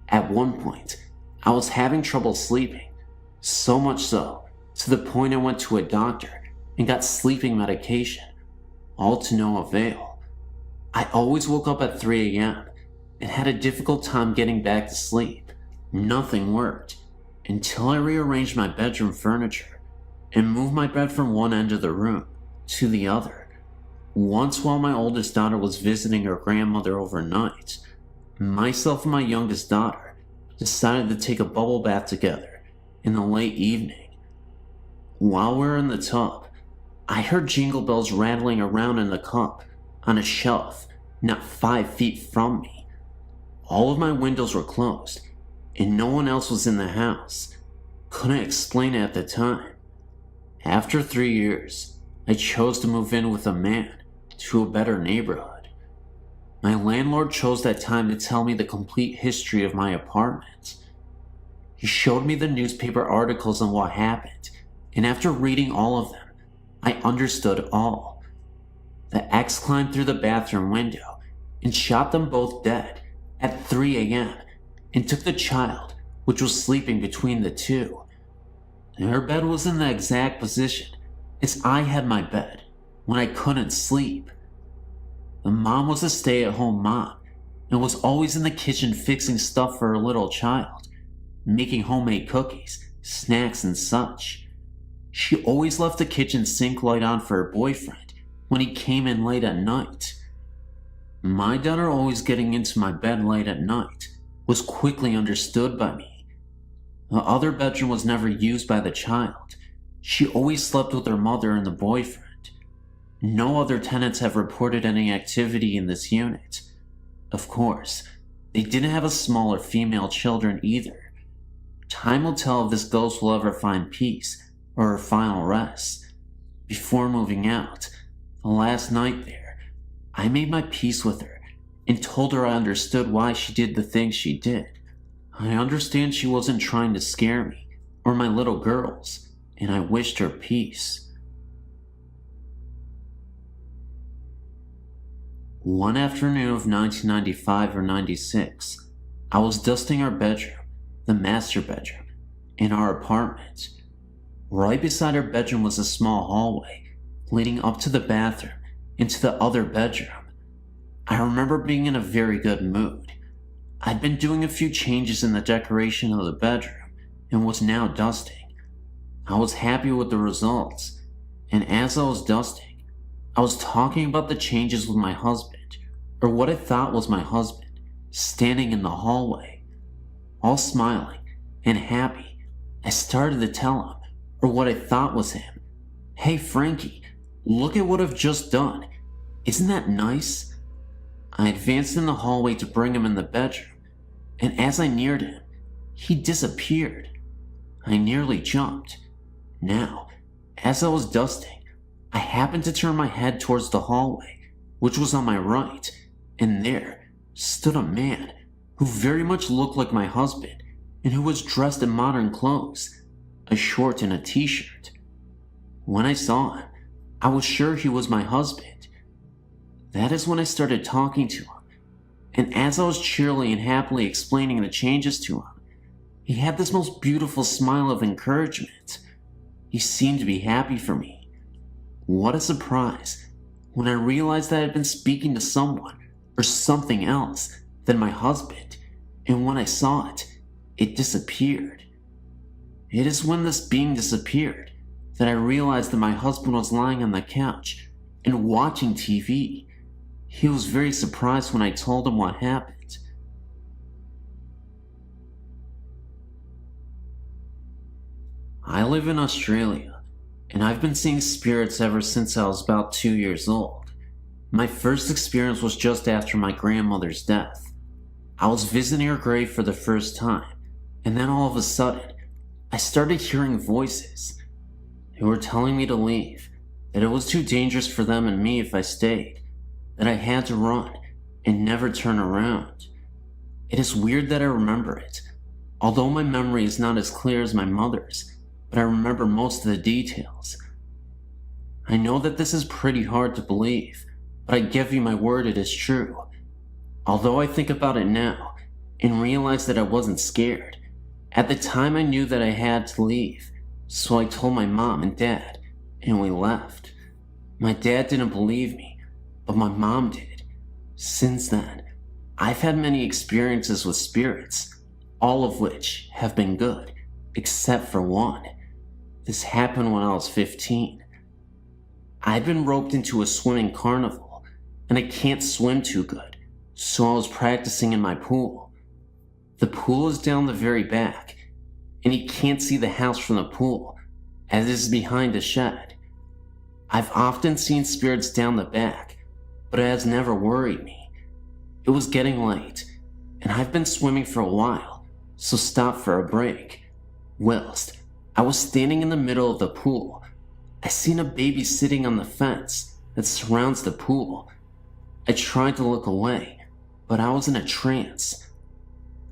At one point, I was having trouble sleeping, so much so, to the point I went to a doctor and got sleeping medication, all to no avail. I always woke up at 3 a.m. and had a difficult time getting back to sleep. Nothing worked until I rearranged my bedroom furniture and moved my bed from one end of the room to the other. Once, while my oldest daughter was visiting her grandmother overnight, myself and my youngest daughter decided to take a bubble bath together in the late evening. While we were in the tub, I heard jingle bells rattling around in the cup on a shelf not 5 feet from me. All of my windows were closed, and no one else was in the house. Couldn't explain it at the time. After 3 years, I chose to move in with a man to a better neighborhood. My landlord chose that time to tell me the complete history of my apartment. He showed me the newspaper articles on what happened, and after reading all of them, I understood all. The ex climbed through the bathroom window and shot them both dead at 3 a.m. and took the child, which was sleeping between the two. Her bed was in the exact position as I had my bed when I couldn't sleep. The mom was a stay-at-home mom and was always in the kitchen fixing stuff for her little child, making homemade cookies, snacks, and such. She always left the kitchen sink light on for her boyfriend when he came in late at night. My daughter always getting into my bed late at night was quickly understood by me. The other bedroom was never used by the child. She always slept with her mother and the boyfriend. No other tenants have reported any activity in this unit. Of course, they didn't have a smaller female children either. Time will tell if this ghost will ever find peace or her final rest. Before moving out, the last night there, I made my peace with her and told her I understood why she did the things she did. I understand she wasn't trying to scare me or my little girls, and I wished her peace. One afternoon of 1995 or 96, I was dusting our bedroom, the master bedroom, in our apartment. Right beside our bedroom was a small hallway leading up to the bathroom into the other bedroom. I remember being in a very good mood. I'd been doing a few changes in the decoration of the bedroom and was now dusting. I was happy with the results, and as I was dusting, I was talking about the changes with my husband, or what I thought was my husband, standing in the hallway. All smiling and happy, I started to tell him, or what I thought was him, "Hey Frankie, look at what I've just done. Isn't that nice?" I advanced in the hallway to bring him in the bedroom, and as I neared him, he disappeared. I nearly jumped. Now, as I was dusting, I happened to turn my head towards the hallway, which was on my right, and there stood a man who very much looked like my husband and who was dressed in modern clothes, a short and a t-shirt. When I saw him, I was sure he was my husband. That is when I started talking to him, and as I was cheerily and happily explaining the changes to him, he had this most beautiful smile of encouragement. He seemed to be happy for me. What a surprise when I realized that I had been speaking to someone or something else than my husband, and when I saw it, it disappeared. It is when this being disappeared that I realized that my husband was lying on the couch and watching TV. He was very surprised when I told him what happened. I live in Australia, and I've been seeing spirits ever since I was about 2 years old. My first experience was just after my grandmother's death. I was visiting her grave for the first time, and then all of a sudden, I started hearing voices. They were telling me to leave, that it was too dangerous for them and me if I stayed, that I had to run and never turn around. It is weird that I remember it, although my memory is not as clear as my mother's, but I remember most of the details. I know that this is pretty hard to believe, but I give you my word it is true. Although I think about it now and realize that I wasn't scared, at the time I knew that I had to leave, so I told my mom and dad, and we left. My dad didn't believe me, but my mom did. Since then, I've had many experiences with spirits, all of which have been good, except for one. This happened when I was 15. I'd been roped into a swimming carnival, and I can't swim too good, so I was practicing in my pool. The pool is down the very back, and you can't see the house from the pool, as it is behind a shed. I've often seen spirits down the back, but it has never worried me. It was getting late, and I've been swimming for a while, so stopped for a break. Whilst I was standing in the middle of the pool, I seen a baby sitting on the fence that surrounds the pool. I tried to look away, but I was in a trance.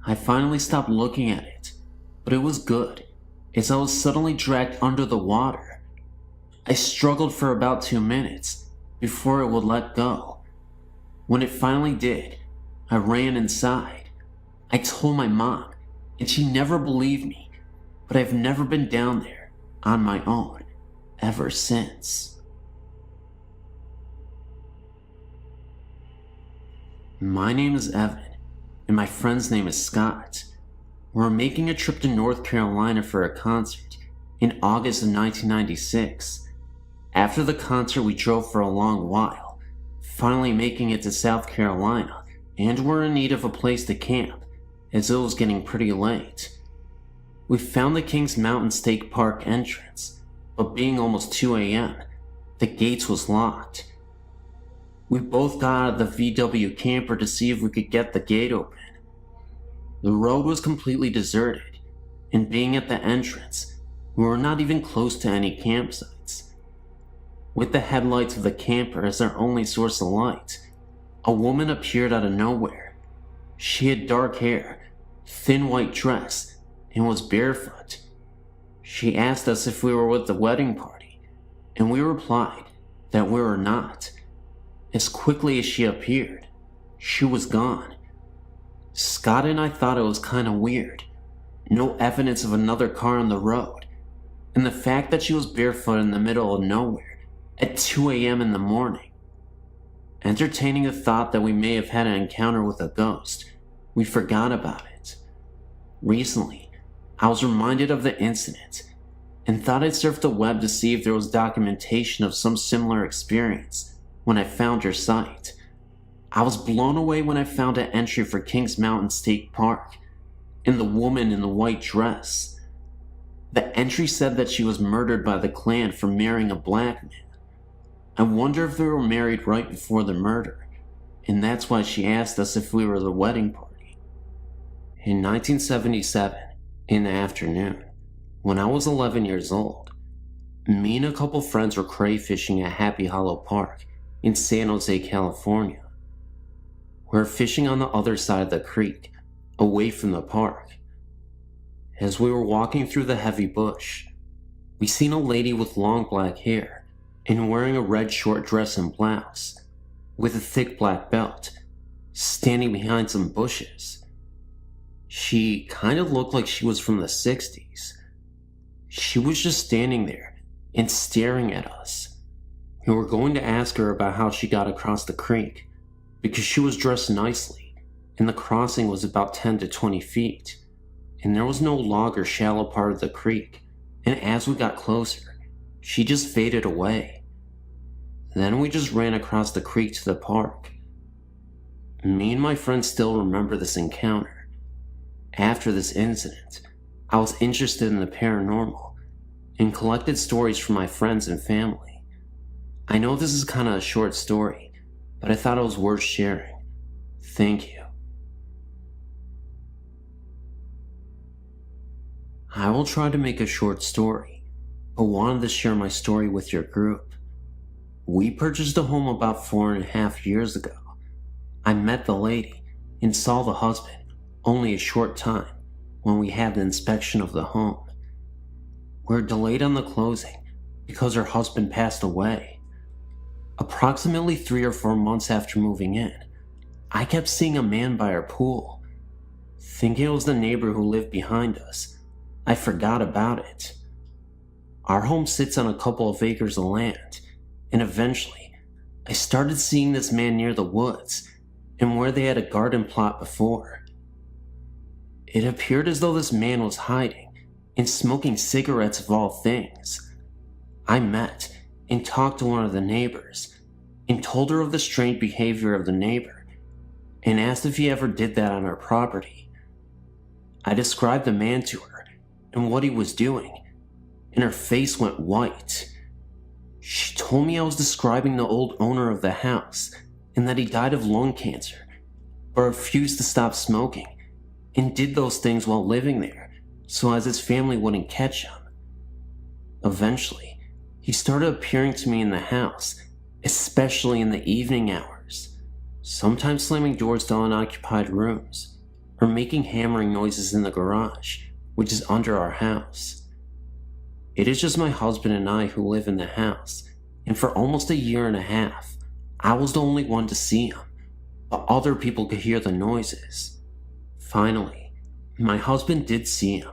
I finally stopped looking at it, but it was good, as I was suddenly dragged under the water. I struggled for about 2 minutes before it would let go. When it finally did, I ran inside. I told my mom, and she never believed me, but I've never been down there on my own ever since. My name is Evan, and my friend's name is Scott. We're making a trip to North Carolina for a concert in August of 1996. After the concert, we drove for a long while, finally making it to South Carolina, and were in need of a place to camp, as it was getting pretty late. We found the Kings Mountain State Park entrance, but being almost 2 a.m., the gates was locked. We both got out of the VW camper to see if we could get the gate open. The road was completely deserted, and being at the entrance, we were not even close to any campsites. With the headlights of the camper as our only source of light, a woman appeared out of nowhere. She had dark hair, thin white dress, and was barefoot. She asked us if we were with the wedding party, and we replied that we were not. As quickly as she appeared, she was gone. Scott and I thought it was kind of weird. No evidence of another car on the road, and the fact that she was barefoot in the middle of nowhere at 2 a.m. in the morning. Entertaining the thought that we may have had an encounter with a ghost, we forgot about it. Recently, I was reminded of the incident and thought I'd surf the web to see if there was documentation of some similar experience when I found your site. I was blown away when I found an entry for Kings Mountain State Park and the woman in the white dress. The entry said that she was murdered by the Klan for marrying a black man. I wonder if they were married right before the murder, and that's why she asked us if we were the wedding party. In 1977, in the afternoon, when I was 11 years old, me and a couple friends were crayfishing at Happy Hollow Park in San Jose, California. We were fishing on the other side of the creek, away from the park. As we were walking through the heavy bush, we seen a lady with long black hair and wearing a red short dress and blouse, with a thick black belt, standing behind some bushes. She kind of looked like she was from the 60s. She was just standing there and staring at us. We were going to ask her about how she got across the creek, because she was dressed nicely, and the crossing was about 10 to 20 feet, and there was no log or shallow part of the creek, and as we got closer, she just faded away. Then we just ran across the creek to the park. Me and my friends still remember this encounter. After this incident, I was interested in the paranormal, and collected stories from my friends and family. I know this is kind of a short story, but I thought it was worth sharing. Thank you. I will try to make a short story, but wanted to share my story with your group. We purchased a home about 4.5 years ago. I met the lady and saw the husband only a short time when we had the inspection of the home. We were delayed on the closing because her husband passed away. Approximately 3 or 4 months after moving in, I kept seeing a man by our pool. Thinking it was the neighbor who lived behind us, I forgot about it. Our home sits on a couple of acres of land, and eventually, I started seeing this man near the woods and where they had a garden plot before. It appeared as though this man was hiding and smoking cigarettes of all things. I met and talked to one of the neighbors and told her of the strange behavior of the neighbor and asked if he ever did that on our property. I described the man to her and what he was doing, and her face went white. She told me I was describing the old owner of the house and that he died of lung cancer, but refused to stop smoking and did those things while living there so as his family wouldn't catch him. Eventually, he started appearing to me in the house, especially in the evening hours, sometimes slamming doors to unoccupied rooms or making hammering noises in the garage, which is under our house. It is just my husband and I who live in the house, and for almost a year and a half, I was the only one to see him, but other people could hear the noises. Finally, my husband did see him,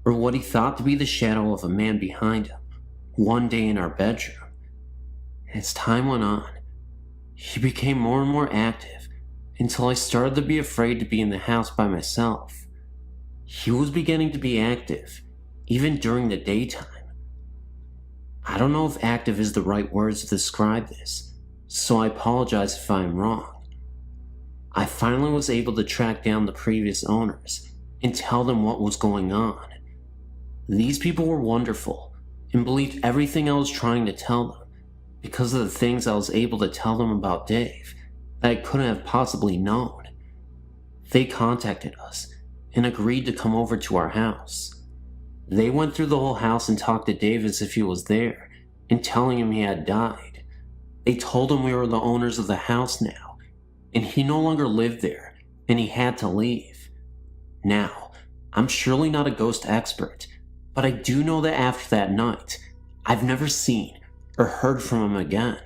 or what he thought to be the shadow of a man behind him, one day in our bedroom. As time went on, he became more and more active until I started to be afraid to be in the house by myself. He was beginning to be active, even during the daytime. I don't know if active is the right words to describe this, so I apologize if I am wrong. I finally was able to track down the previous owners and tell them what was going on. These people were wonderful and believed everything I was trying to tell them because of the things I was able to tell them about Dave that I couldn't have possibly known. They contacted us and agreed to come over to our house. They went through the whole house and talked to Dave as if he was there and telling him he had died. They told him we were the owners of the house now, and he no longer lived there and he had to leave. Now, I'm surely not a ghost expert, but I do know that after that night, I've never seen or heard from him again.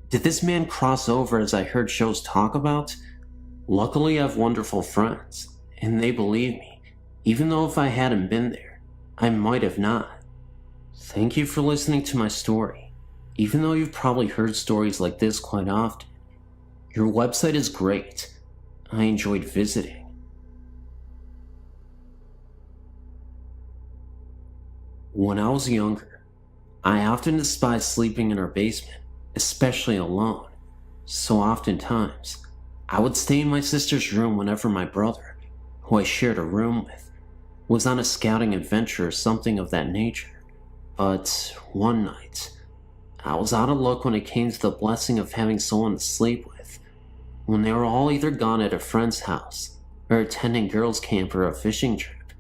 Did this man cross over as I heard shows talk about? Luckily, I have wonderful friends, and they believe me, even though if I hadn't been there, I might have not. Thank you for listening to my story, even though you've probably heard stories like this quite often. Your website is great. I enjoyed visiting. When I was younger, I often despised sleeping in our basement, especially alone. So oftentimes, I would stay in my sister's room whenever my brother, who I shared a room with, was on a scouting adventure or something of that nature. But one night, I was out of luck when it came to the blessing of having someone to sleep with, when they were all either gone at a friend's house or attending girls' camp or a fishing trip.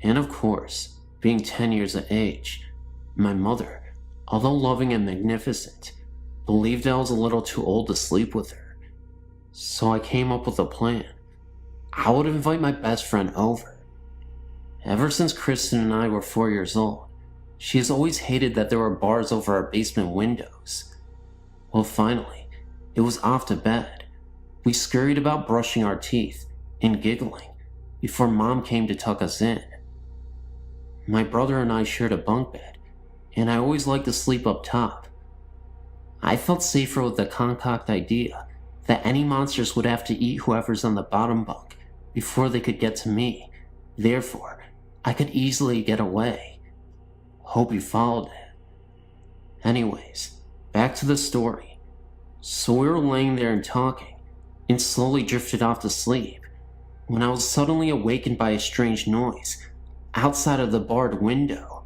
And of course, being 10 years of age, my mother, although loving and magnificent, believed I was a little too old to sleep with her. So I came up with a plan. I would invite my best friend over. Ever since Kristen and I were 4 years old, she has always hated that there were bars over our basement windows. Well, finally, it was off to bed. We scurried about brushing our teeth and giggling before Mom came to tuck us in. My brother and I shared a bunk bed, and I always liked to sleep up top. I felt safer with the concoct idea that any monsters would have to eat whoever's on the bottom bunk before they could get to me. Therefore, I could easily get away. Hope you followed it. Anyways, back to the story. So we were laying there and talking, and slowly drifted off to sleep, when I was suddenly awakened by a strange noise outside of the barred window.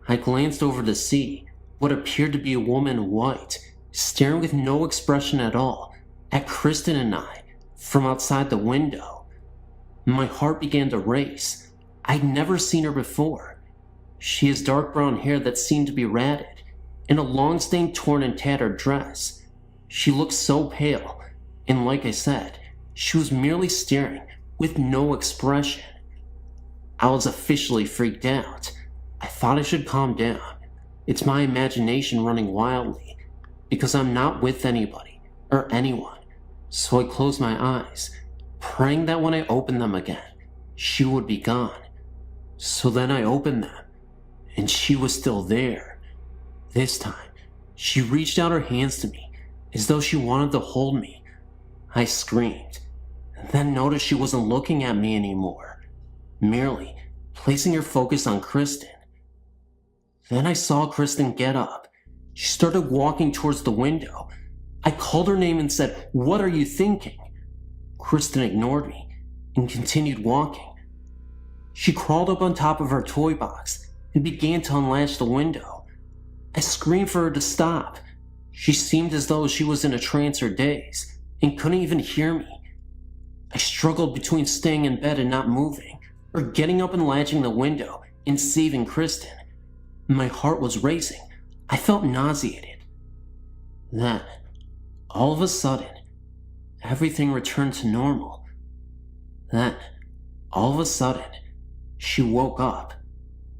I glanced over to see what appeared to be a woman in white, staring with no expression at all at Kristen and I from outside the window. My heart began to race. I'd never seen her before. She has dark brown hair that seemed to be ratted, and a long-stained, torn and tattered dress. She looked so pale, and like I said, she was merely staring with no expression. I was officially freaked out. I thought I should calm down. It's my imagination running wildly, because I'm not with anybody or anyone. So I closed my eyes, praying that when I opened them again, she would be gone. So then I opened them, and she was still there. This time, she reached out her hands to me as though she wanted to hold me. I screamed, and then noticed she wasn't looking at me anymore, merely placing her focus on Kristen. Then I saw Kristen get up She started walking towards the window. I called her name and said, "What are you thinking?" Kristen ignored me and continued walking. She crawled up on top of her toy box and began to unlatch the window. I screamed for her to stop. She seemed as though she was in a trance or daze and couldn't even hear me. I struggled between staying in bed and not moving, or getting up and latching the window and saving Kristen. My heart was racing. I felt nauseated. Then, all of a sudden, everything returned to normal. Then, all of a sudden, she woke up.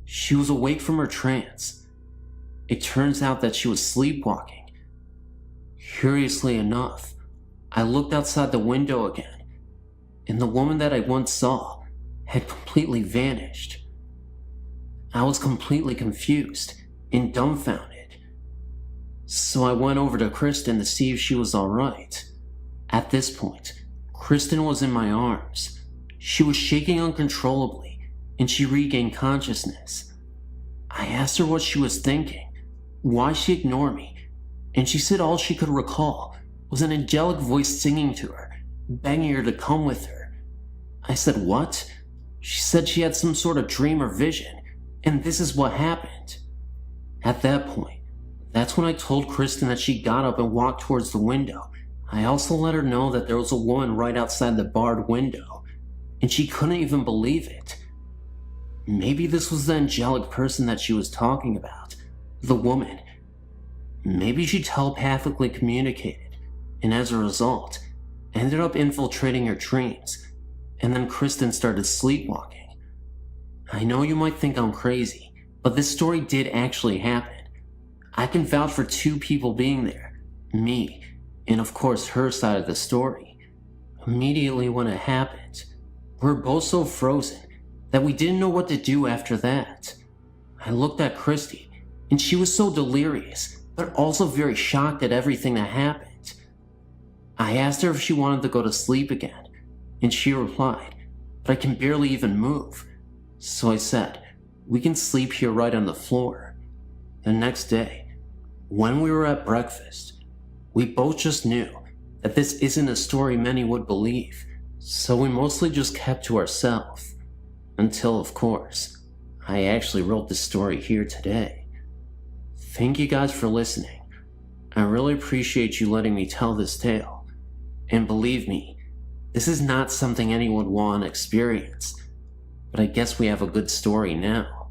She was awake from her trance. It turns out that she was sleepwalking. Curiously enough, I looked outside the window again, and the woman that I once saw had completely vanished. I was completely confused and dumbfounded. So I went over to Kristen to see if she was alright. At this point, Kristen was in my arms. She was shaking uncontrollably, and she regained consciousness. I asked her what she was thinking, why she ignored me, and she said all she could recall was an angelic voice singing to her, begging her to come with her. I said, "What?" She said she had some sort of dream or vision, and this is what happened. At that point, that's when I told Kristen that she got up and walked towards the window. I also let her know that there was a woman right outside the barred window, and she couldn't even believe it. Maybe this was the angelic person that she was talking about, the woman. Maybe she telepathically communicated, and as a result, ended up infiltrating her dreams, and then Kristen started sleepwalking. I know you might think I'm crazy, but this story did actually happen. I can vouch for two people being there, me, and of course her side of the story. Immediately when it happened, we were both so frozen that we didn't know what to do after that. I looked at Christy, and she was so delirious, but also very shocked at everything that happened. I asked her if she wanted to go to sleep again, and she replied, "But I can barely even move." So I said, "We can sleep here right on the floor." The next day, when we were at breakfast, we both just knew that this isn't a story many would believe, so we mostly just kept to ourselves. Until, of course, I actually wrote this story here today. Thank you guys for listening. I really appreciate you letting me tell this tale. And believe me, this is not something anyone would want to experience, but I guess we have a good story now.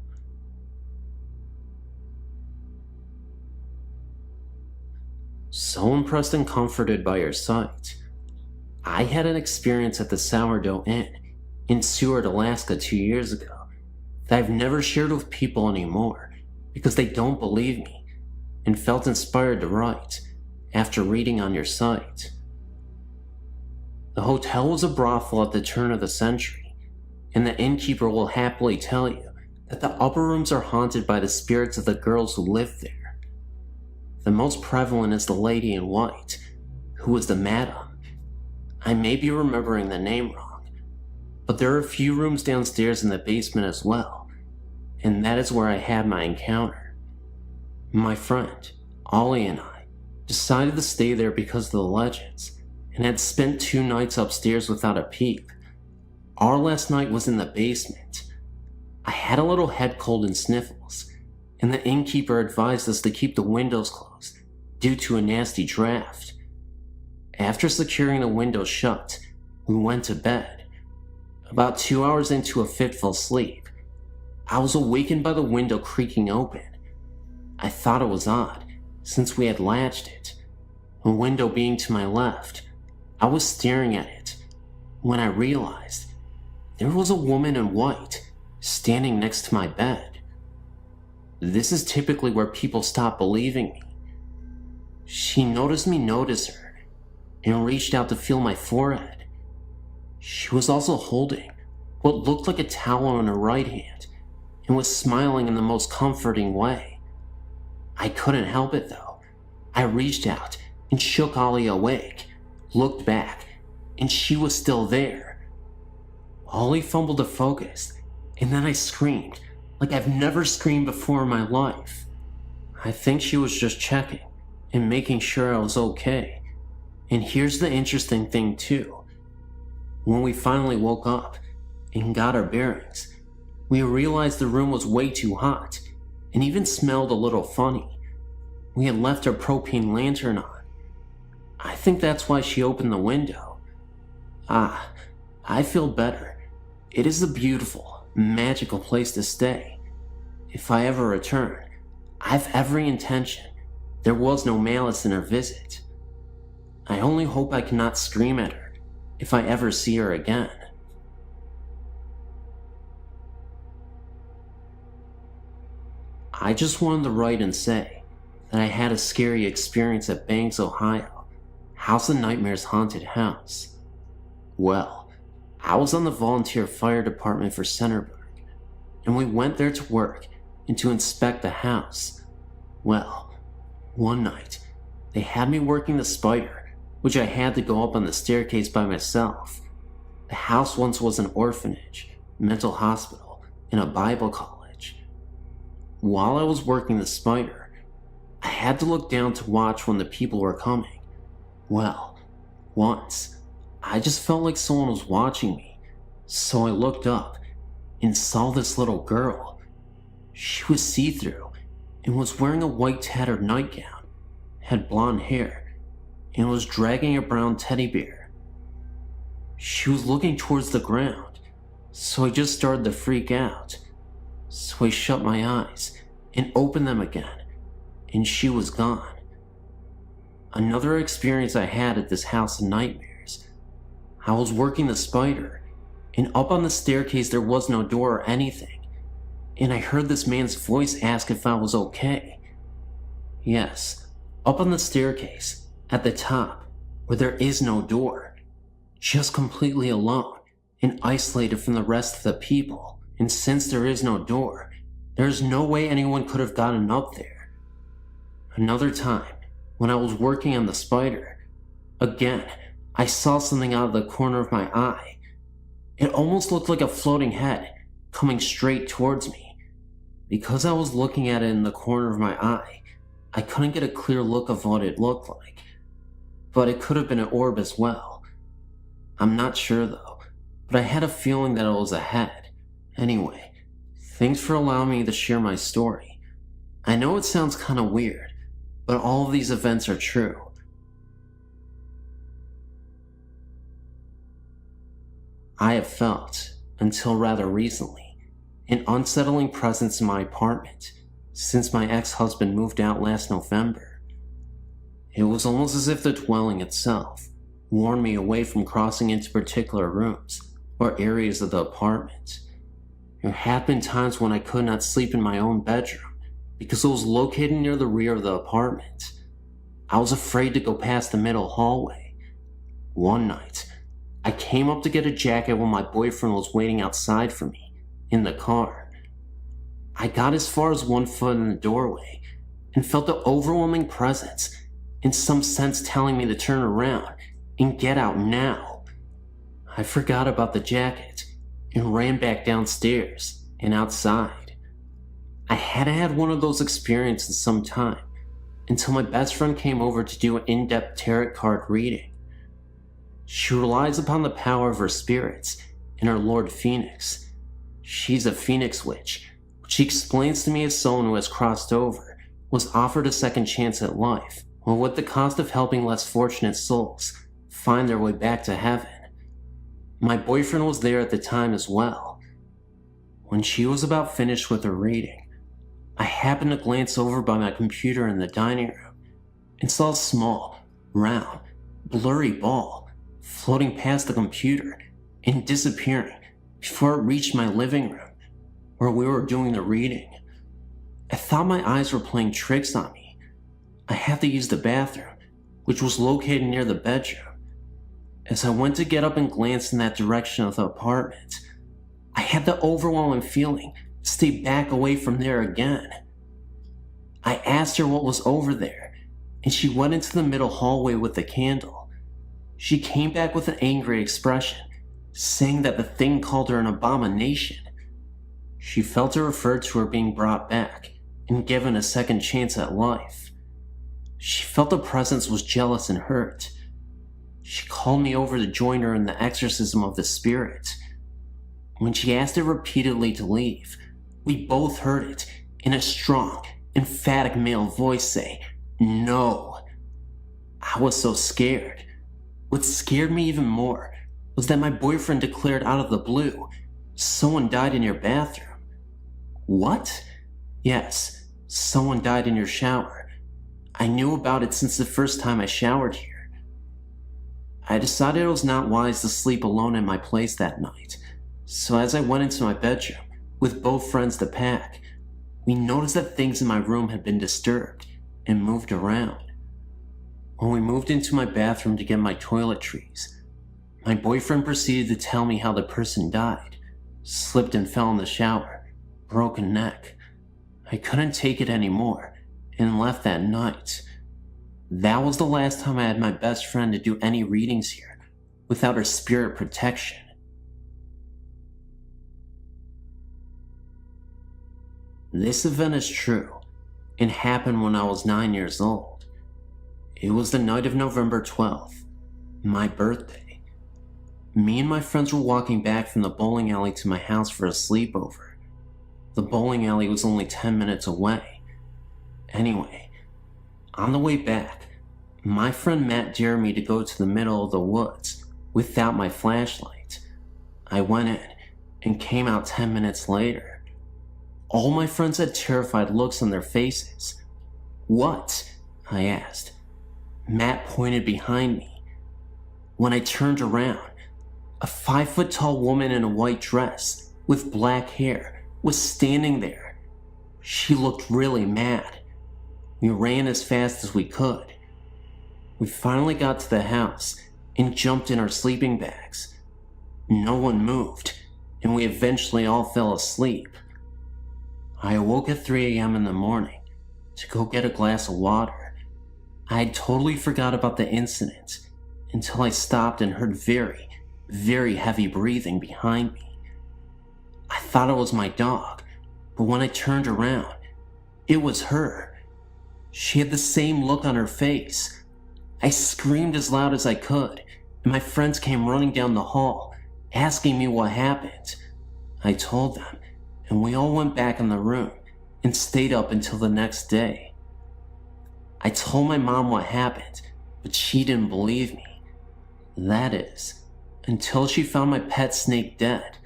So impressed and comforted by your sight, I had an experience at the Sourdough Inn in Seward, Alaska 2 years ago that I've never shared with people anymore because they don't believe me, and felt inspired to write after reading on your site. The hotel was a brothel at the turn of the century, and the innkeeper will happily tell you that the upper rooms are haunted by the spirits of the girls who lived there. The most prevalent is the lady in white, who was the madam. I may be remembering the name wrong, but there are a few rooms downstairs in the basement as well, and that is where I had my encounter. My friend, Ollie, and I decided to stay there because of the legends, and had spent 2 nights upstairs without a peep. Our last night was in the basement. I had a little head cold and sniffles, and the innkeeper advised us to keep the windows closed due to a nasty draft. After securing the windows shut, we went to bed. About 2 hours into a fitful sleep, I was awakened by the window creaking open. I thought it was odd, since we had latched it. The window being to my left, I was staring at it when I realized there was a woman in white standing next to my bed. This is typically where people stop believing me. She noticed me notice her and reached out to feel my forehead. She was also holding what looked like a towel in her right hand and was smiling in the most comforting way. I couldn't help it though. I reached out and shook Ollie awake, looked back, and she was still there. Ollie fumbled to focus, and then I screamed like I've never screamed before in my life. I think she was just checking and making sure I was okay. And here's the interesting thing too. When we finally woke up and got our bearings, we realized the room was way too hot and even smelled a little funny. We had left our propane lantern on. I think that's why she opened the window. I feel better. It is a beautiful, magical place to stay. If I ever return, I've every intention. There was no malice in her visit. I only hope I cannot scream at her if I ever see her again. I just wanted to write and say that I had a scary experience at Banks, Ohio, House of Nightmares haunted house. Well, I was on the volunteer fire department for Centerburg, and we went there to work and to inspect the house. Well, one night, they had me working the spider, which I had to go up on the staircase by myself. The house once was an orphanage, mental hospital, and a Bible college. While I was working the spider, I had to look down to watch when the people were coming. Well, once, I just felt like someone was watching me, so I looked up and saw this little girl. She was see-through and was wearing a white tattered nightgown, had blonde hair, and was dragging a brown teddy bear. She was looking towards the ground, so I just started to freak out. So I shut my eyes and opened them again, and she was gone. Another experience I had at this house of nightmares. I was working the spider, and up on the staircase there was no door or anything, and I heard this man's voice ask if I was okay. Yes, up on the staircase, at the top, where there is no door, just completely alone and isolated from the rest of the people, and since there is no door, there is no way anyone could have gotten up there. Another time, when I was working on the spider, again, I saw something out of the corner of my eye. It almost looked like a floating head coming straight towards me. Because I was looking at it in the corner of my eye, I couldn't get a clear look of what it looked like. But it could have been an orb as well. I'm not sure though, but I had a feeling that it was a head. Anyway, thanks for allowing me to share my story. I know it sounds kind of weird, but all of these events are true. I have felt, until rather recently, an unsettling presence in my apartment since my ex-husband moved out last November. It was almost as if the dwelling itself warned me away from crossing into particular rooms or areas of the apartment. There had been times when I could not sleep in my own bedroom because it was located near the rear of the apartment. I was afraid to go past the middle hallway. One night, I came up to get a jacket while my boyfriend was waiting outside for me, in the car. I got as far as 1 foot in the doorway and felt the overwhelming presence, in some sense telling me to turn around and get out now. I forgot about the jacket and ran back downstairs and outside. I hadn't had one of those experiences in some time until my best friend came over to do an in-depth tarot card reading. She relies upon the power of her spirits and her Lord Phoenix. She's a Phoenix witch, which she explains to me as someone who has crossed over, was offered a second chance at life, or with the cost of helping less fortunate souls find their way back to heaven. My boyfriend was there at the time as well. When she was about finished with her reading, I happened to glance over by my computer in the dining room and saw a small, round, blurry ball floating past the computer and disappearing before it reached my living room where we were doing the reading. I thought my eyes were playing tricks on me. I had to use the bathroom, which was located near the bedroom. As I went to get up and glance in that direction of the apartment, I had the overwhelming feeling to stay back away from there again. I asked her what was over there, and she went into the middle hallway with the candle. She came back with an angry expression, saying that the thing called her an abomination. She felt it referred to her being brought back, and given a second chance at life. She felt the presence was jealous and hurt. She called me over to join her in the exorcism of the spirit. When she asked it repeatedly to leave, we both heard it in a strong, emphatic male voice say, "No." I was so scared. What scared me even more was that my boyfriend declared out of the blue, "Someone died in your bathroom." What? Yes, someone died in your shower. I knew about it since the first time I showered here. I decided it was not wise to sleep alone in my place that night, so as I went into my bedroom with both friends to pack, we noticed that things in my room had been disturbed and moved around. When we moved into my bathroom to get my toiletries, my boyfriend proceeded to tell me how the person died, slipped and fell in the shower, broken neck. I couldn't take it anymore and left that night. That was the last time I had my best friend to do any readings here without her spirit protection. This event is true and happened when I was 9 years old. It was the night of November 12th, my birthday. Me and my friends were walking back from the bowling alley to my house for a sleepover. The bowling alley was only 10 minutes away. Anyway, on the way back, my friend Matt dared me to go to the middle of the woods without my flashlight. I went in and came out 10 minutes later. All my friends had terrified looks on their faces. "What?" I asked. Matt pointed behind me. When I turned around, a 5-foot-tall woman in a white dress with black hair was standing there. She looked really mad. We ran as fast as we could. We finally got to the house and jumped in our sleeping bags. No one moved, and we eventually all fell asleep. I awoke at 3 a.m. in the morning to go get a glass of water. I had totally forgot about the incident until I stopped and heard very, very heavy breathing behind me. I thought it was my dog, but when I turned around, it was her. She had the same look on her face. I screamed as loud as I could, and my friends came running down the hall, asking me what happened. I told them, and we all went back in the room and stayed up until the next day. I told my mom what happened, but she didn't believe me. That is, until she found my pet snake dead,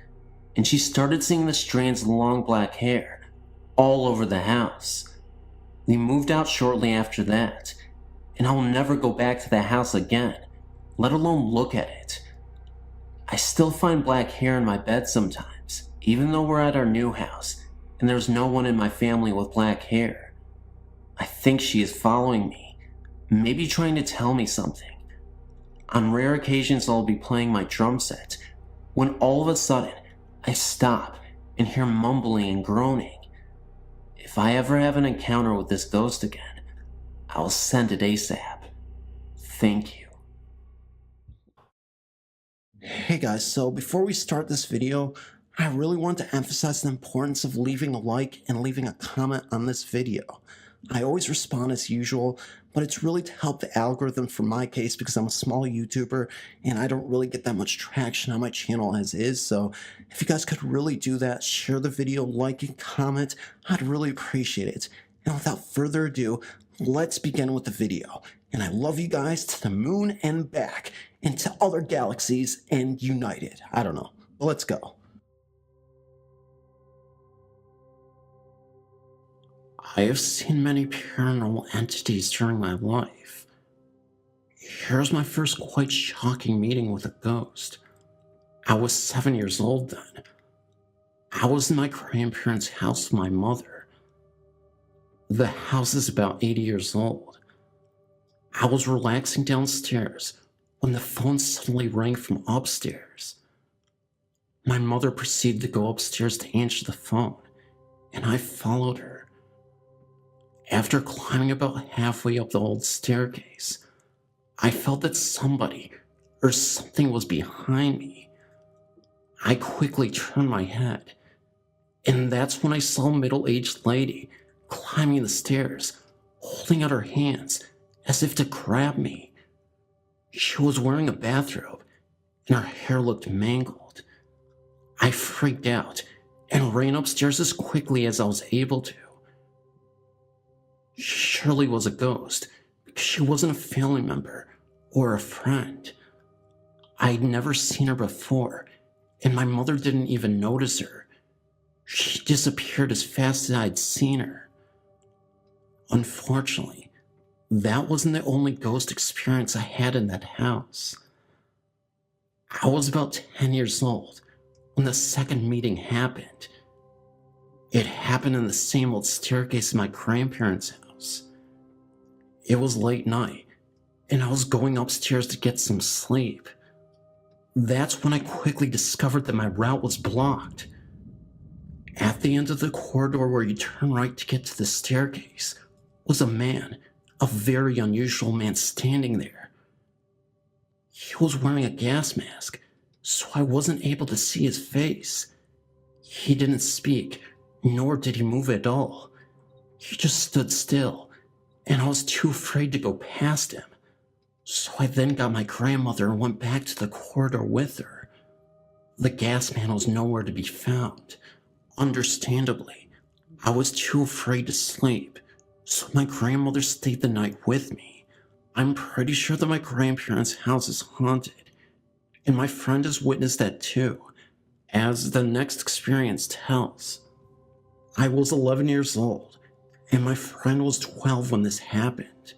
and she started seeing the strands of long black hair all over the house. We moved out shortly after that, and I will never go back to the house again, let alone look at it. I still find black hair in my bed sometimes, even though we're at our new house, and there's no one in my family with black hair. I think she is following me, maybe trying to tell me something. On rare occasions I'll be playing my drum set, when all of a sudden I stop and hear mumbling and groaning. If I ever have an encounter with this ghost again, I'll send it ASAP. Thank you. Hey guys, so before we start this video, I really want to emphasize the importance of leaving a like and leaving a comment on this video. I always respond as usual, but it's really to help the algorithm for my case because I'm a small YouTuber and I don't really get that much traction on my channel as is. So if you guys could really do that, share the video, like and comment, I'd really appreciate it. And without further ado, let's begin with the video. And I love you guys to the moon and back, and to other galaxies and united. I don't know. Let's go. I have seen many paranormal entities during my life. Here's my first quite shocking meeting with a ghost. I was 7 years old then. I was in my grandparents' house with my mother. The house is about 80 years old. I was relaxing downstairs when the phone suddenly rang from upstairs. My mother proceeded to go upstairs to answer the phone, and I followed her. After climbing about halfway up the old staircase, I felt that somebody or something was behind me. I quickly turned my head, and that's when I saw a middle-aged lady climbing the stairs, holding out her hands as if to grab me. She was wearing a bathrobe, and her hair looked mangled. I freaked out and ran upstairs as quickly as I was able to. She surely was a ghost, because she wasn't a family member or a friend. I'd never seen her before, and my mother didn't even notice her. She disappeared as fast as I'd seen her. Unfortunately, that wasn't the only ghost experience I had in that house. I was about 10 years old when the second meeting happened. It happened in the same old staircase in my grandparents' house. It was late night, and I was going upstairs to get some sleep. That's when I quickly discovered that my route was blocked. At the end of the corridor where you turn right to get to the staircase was a man, a very unusual man standing there. He was wearing a gas mask, so I wasn't able to see his face. He didn't speak, nor did he move at all. He just stood still, and I was too afraid to go past him. So I then got my grandmother and went back to the corridor with her. The gas man was nowhere to be found. Understandably, I was too afraid to sleep, so my grandmother stayed the night with me. I'm pretty sure that my grandparents' house is haunted, and my friend has witnessed that too, as the next experience tells. I was 11 years old, and my friend was 12 when this happened.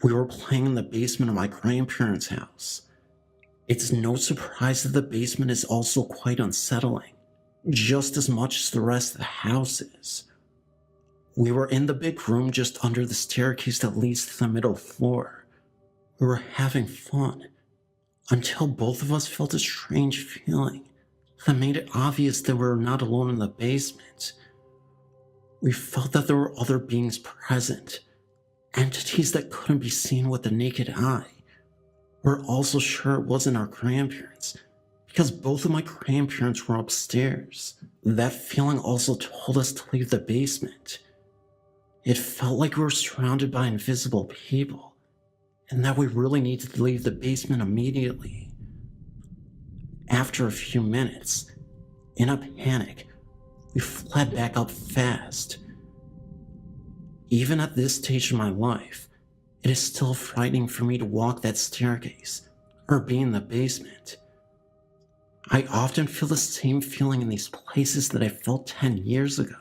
We were playing in the basement of my grandparents' house. It's no surprise that the basement is also quite unsettling, just as much as the rest of the house is. We were in the big room just under the staircase that leads to the middle floor. We were having fun, until both of us felt a strange feeling that made it obvious that we were not alone in the basement. We felt that there were other beings present, entities that couldn't be seen with the naked eye. We're also sure it wasn't our grandparents, because both of my grandparents were upstairs. That feeling also told us to leave the basement. It felt like we were surrounded by invisible people, and that we really needed to leave the basement immediately. After a few minutes, in a panic, we fled back up fast. Even at this stage of my life, it is still frightening for me to walk that staircase or be in the basement. I often feel the same feeling in these places that I felt 10 years ago.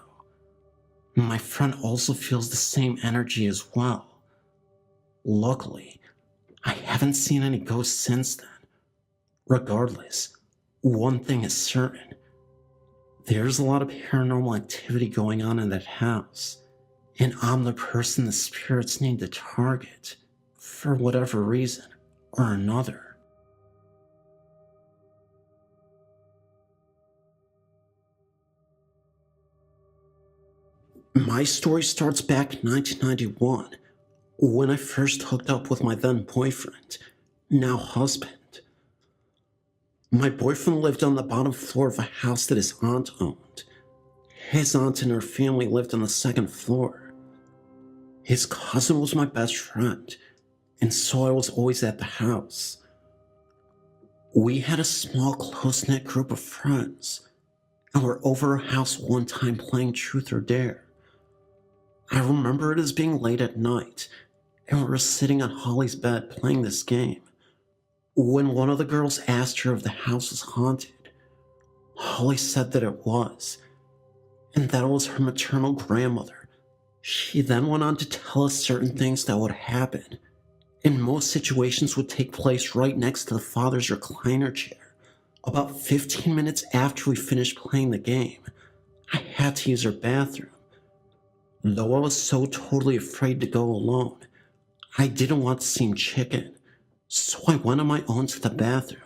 My friend also feels the same energy as well. Luckily, I haven't seen any ghosts since then. Regardless, one thing is certain. There's a lot of paranormal activity going on in that house, and I'm the person the spirits need to target, for whatever reason or another. My story starts back in 1991, when I first hooked up with my then boyfriend, now husband. My boyfriend lived on the bottom floor of a house that his aunt owned. His aunt and her family lived on the second floor. His cousin was my best friend, and so I was always at the house. We had a small, close-knit group of friends, and were over our house one time playing Truth or Dare. I remember it as being late at night, and we were sitting on Holly's bed playing this game, when one of the girls asked her if the house was haunted. Holly said that it was, and that it was her maternal grandmother. She then went on to tell us certain things that would happen, and most situations would take place right next to the father's recliner chair. About 15 minutes after we finished playing the game, I had to use her bathroom. Though I was so totally afraid to go alone, I didn't want to seem chicken, so I went on my own to the bathroom.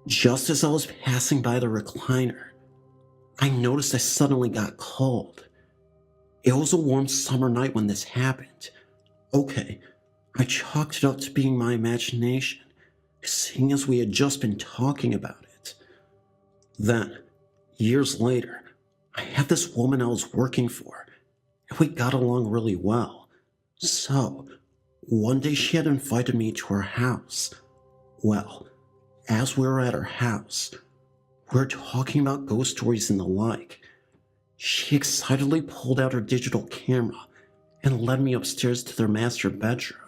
Just as I was passing by the recliner, I noticed I suddenly got cold. It was a warm summer night when this happened. Okay, I chalked it up to being my imagination, seeing as we had just been talking about it. Then, years later, I had this woman I was working for, and we got along really well. So, one day she had invited me to her house. Well, as we were at her house, we were talking about ghost stories and the like. She excitedly pulled out her digital camera and led me upstairs to their master bedroom.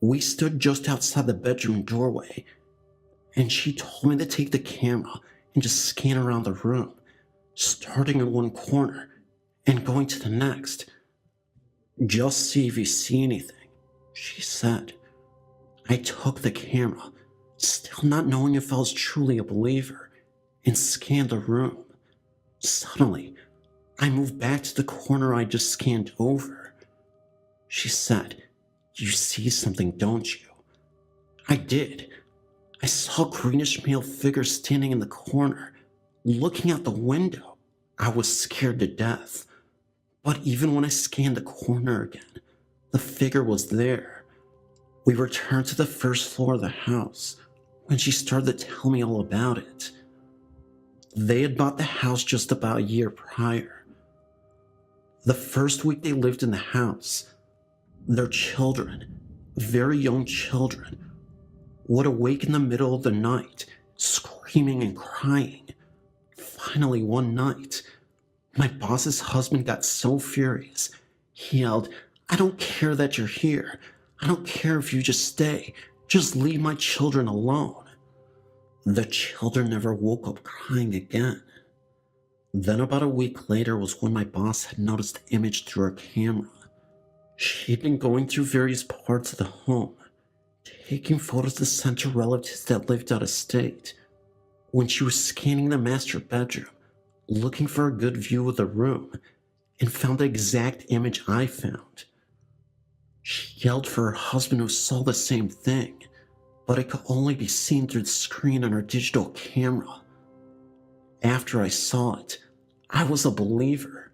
We stood just outside the bedroom doorway, and she told me to take the camera and just scan around the room, starting in one corner and going to the next. Just see if you see anything, she said. I took the camera, still not knowing if I was truly a believer, and scanned the room. Suddenly, I moved back to the corner I just scanned over. She said, "You see something, don't you?" I did. I saw a greenish male figure standing in the corner, looking out the window. I was scared to death. But even when I scanned the corner again, the figure was there. We returned to the first floor of the house when she started to tell me all about it. They had bought the house just about a year prior. The first week they lived in the house, their children, very young children, would awake in the middle of the night, screaming and crying. Finally, one night, my boss's husband got so furious, he yelled, "I don't care that you're here. I don't care if you just stay. Just leave my children alone." The children never woke up crying again. Then about a week later was when my boss had noticed the image through her camera. She'd been going through various parts of the home, taking photos to send to relatives that lived out of state. When she was scanning the master bedroom, looking for a good view of the room, and found the exact image I found. She yelled for her husband, who saw the same thing, but it could only be seen through the screen on her digital camera. After I saw it, I was a believer.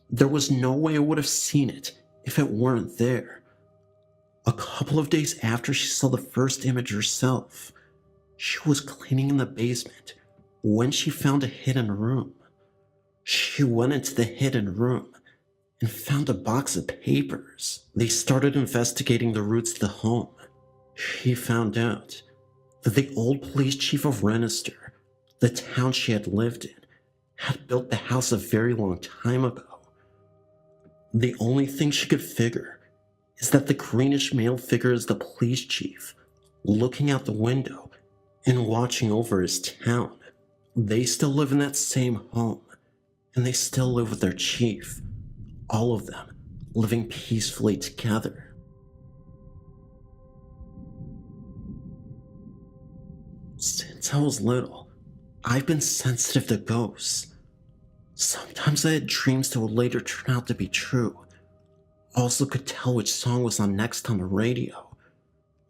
There was no way I would have seen it if it weren't there. A couple of days after she saw the first image herself, she was cleaning in the basement when she found a hidden room. She went into the hidden room and found a box of papers. They started investigating the roots of the home. She found out that the old police chief of Rennister, the town she had lived in, had built the house a very long time ago. The only thing she could figure is that the greenish male figure is the police chief, looking out the window and watching over his town. They still live in that same home, and they still live with their chief, all of them living peacefully together. Since I was little, I've been sensitive to ghosts. Sometimes I had dreams that would later turn out to be true. Also could tell which song was on next on the radio,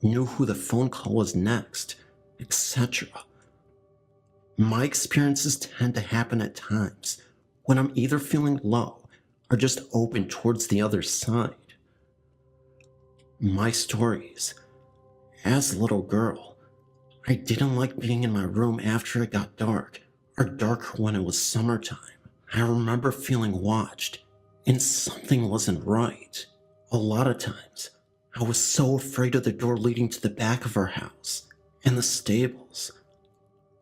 knew who the phone call was next, etc. My experiences tend to happen at times when I'm either feeling low or just open towards the other side. My stories. As a little girl, I didn't like being in my room after it got dark, or darker when it was summertime. I remember feeling watched, and something wasn't right. A lot of times, I was so afraid of the door leading to the back of our house and the stables.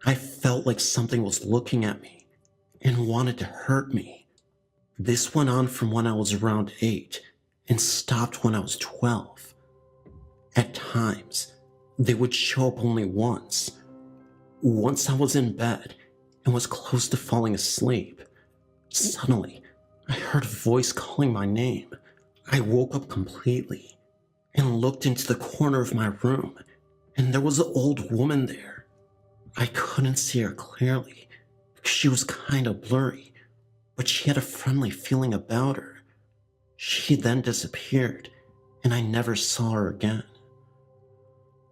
I felt like something was looking at me and wanted to hurt me. This went on from when I was around 8 and stopped when I was 12. At times, they would show up only once. Once I was in bed and was close to falling asleep. Suddenly, I heard a voice calling my name. I woke up completely and looked into the corner of my room, and there was an old woman there. I couldn't see her clearly because she was kind of blurry, but she had a friendly feeling about her. She then disappeared, and I never saw her again.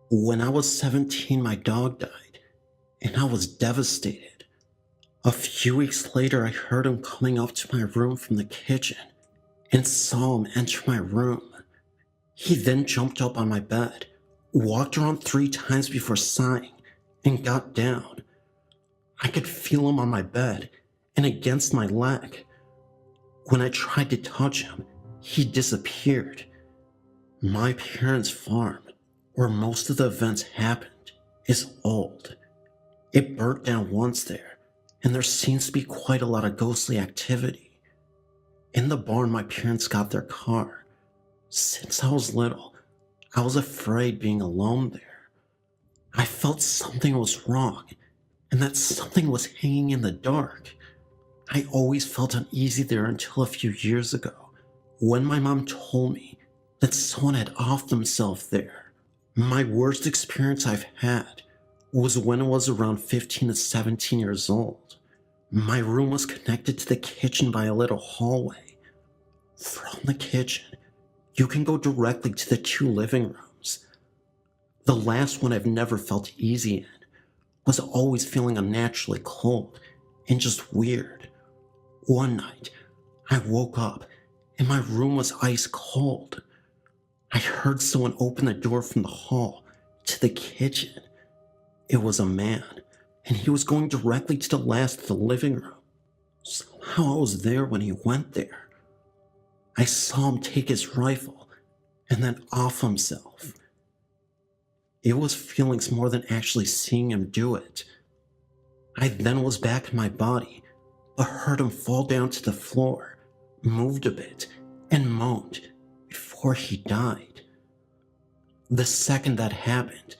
When I was 17, my dog died, and I was devastated. A few weeks later, I heard him coming up to my room from the kitchen and saw him enter my room. He then jumped up on my bed, walked around 3 times before sighing, and got down. I could feel him on my bed and against my leg. When I tried to touch him, he disappeared. My parents' farm, where most of the events happened, is old. It burnt down once there, and there seems to be quite a lot of ghostly activity. In the barn, my parents got their car. Since I was little, I was afraid being alone there. I felt something was wrong, and that something was hanging in the dark. I always felt uneasy there until a few years ago, when my mom told me that someone had offed themselves there. My worst experience I've had was when I was around 15 to 17 years old. My room was connected to the kitchen by a little hallway. From the kitchen, you can go directly to the 2 living rooms. The last one I've never felt easy in was always feeling unnaturally cold and just weird. One night, I woke up and my room was ice cold. I heard someone open the door from the hall to the kitchen. It was a man, and he was going directly to the last of the living room. Somehow I was there when he went there. I saw him take his rifle and then off himself. It was feelings more than actually seeing him do it. I then was back in my body, but heard him fall down to the floor, moved a bit, and moaned before he died. The second that happened,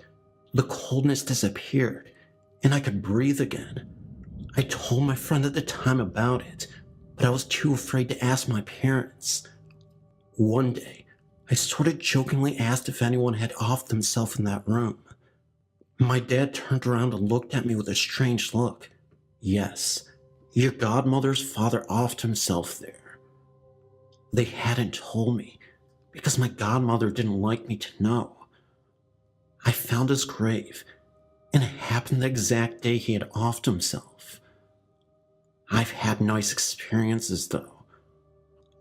the coldness disappeared, and I could breathe again. I told my friend at the time about it, but I was too afraid to ask my parents. One day, I sort of jokingly asked if anyone had offed themselves in that room. My dad turned around and looked at me with a strange look. Yes, your godmother's father offed himself there. They hadn't told me, because my godmother didn't like me to know. I found his grave, and it happened the exact day he had offed himself. I've had nice experiences though.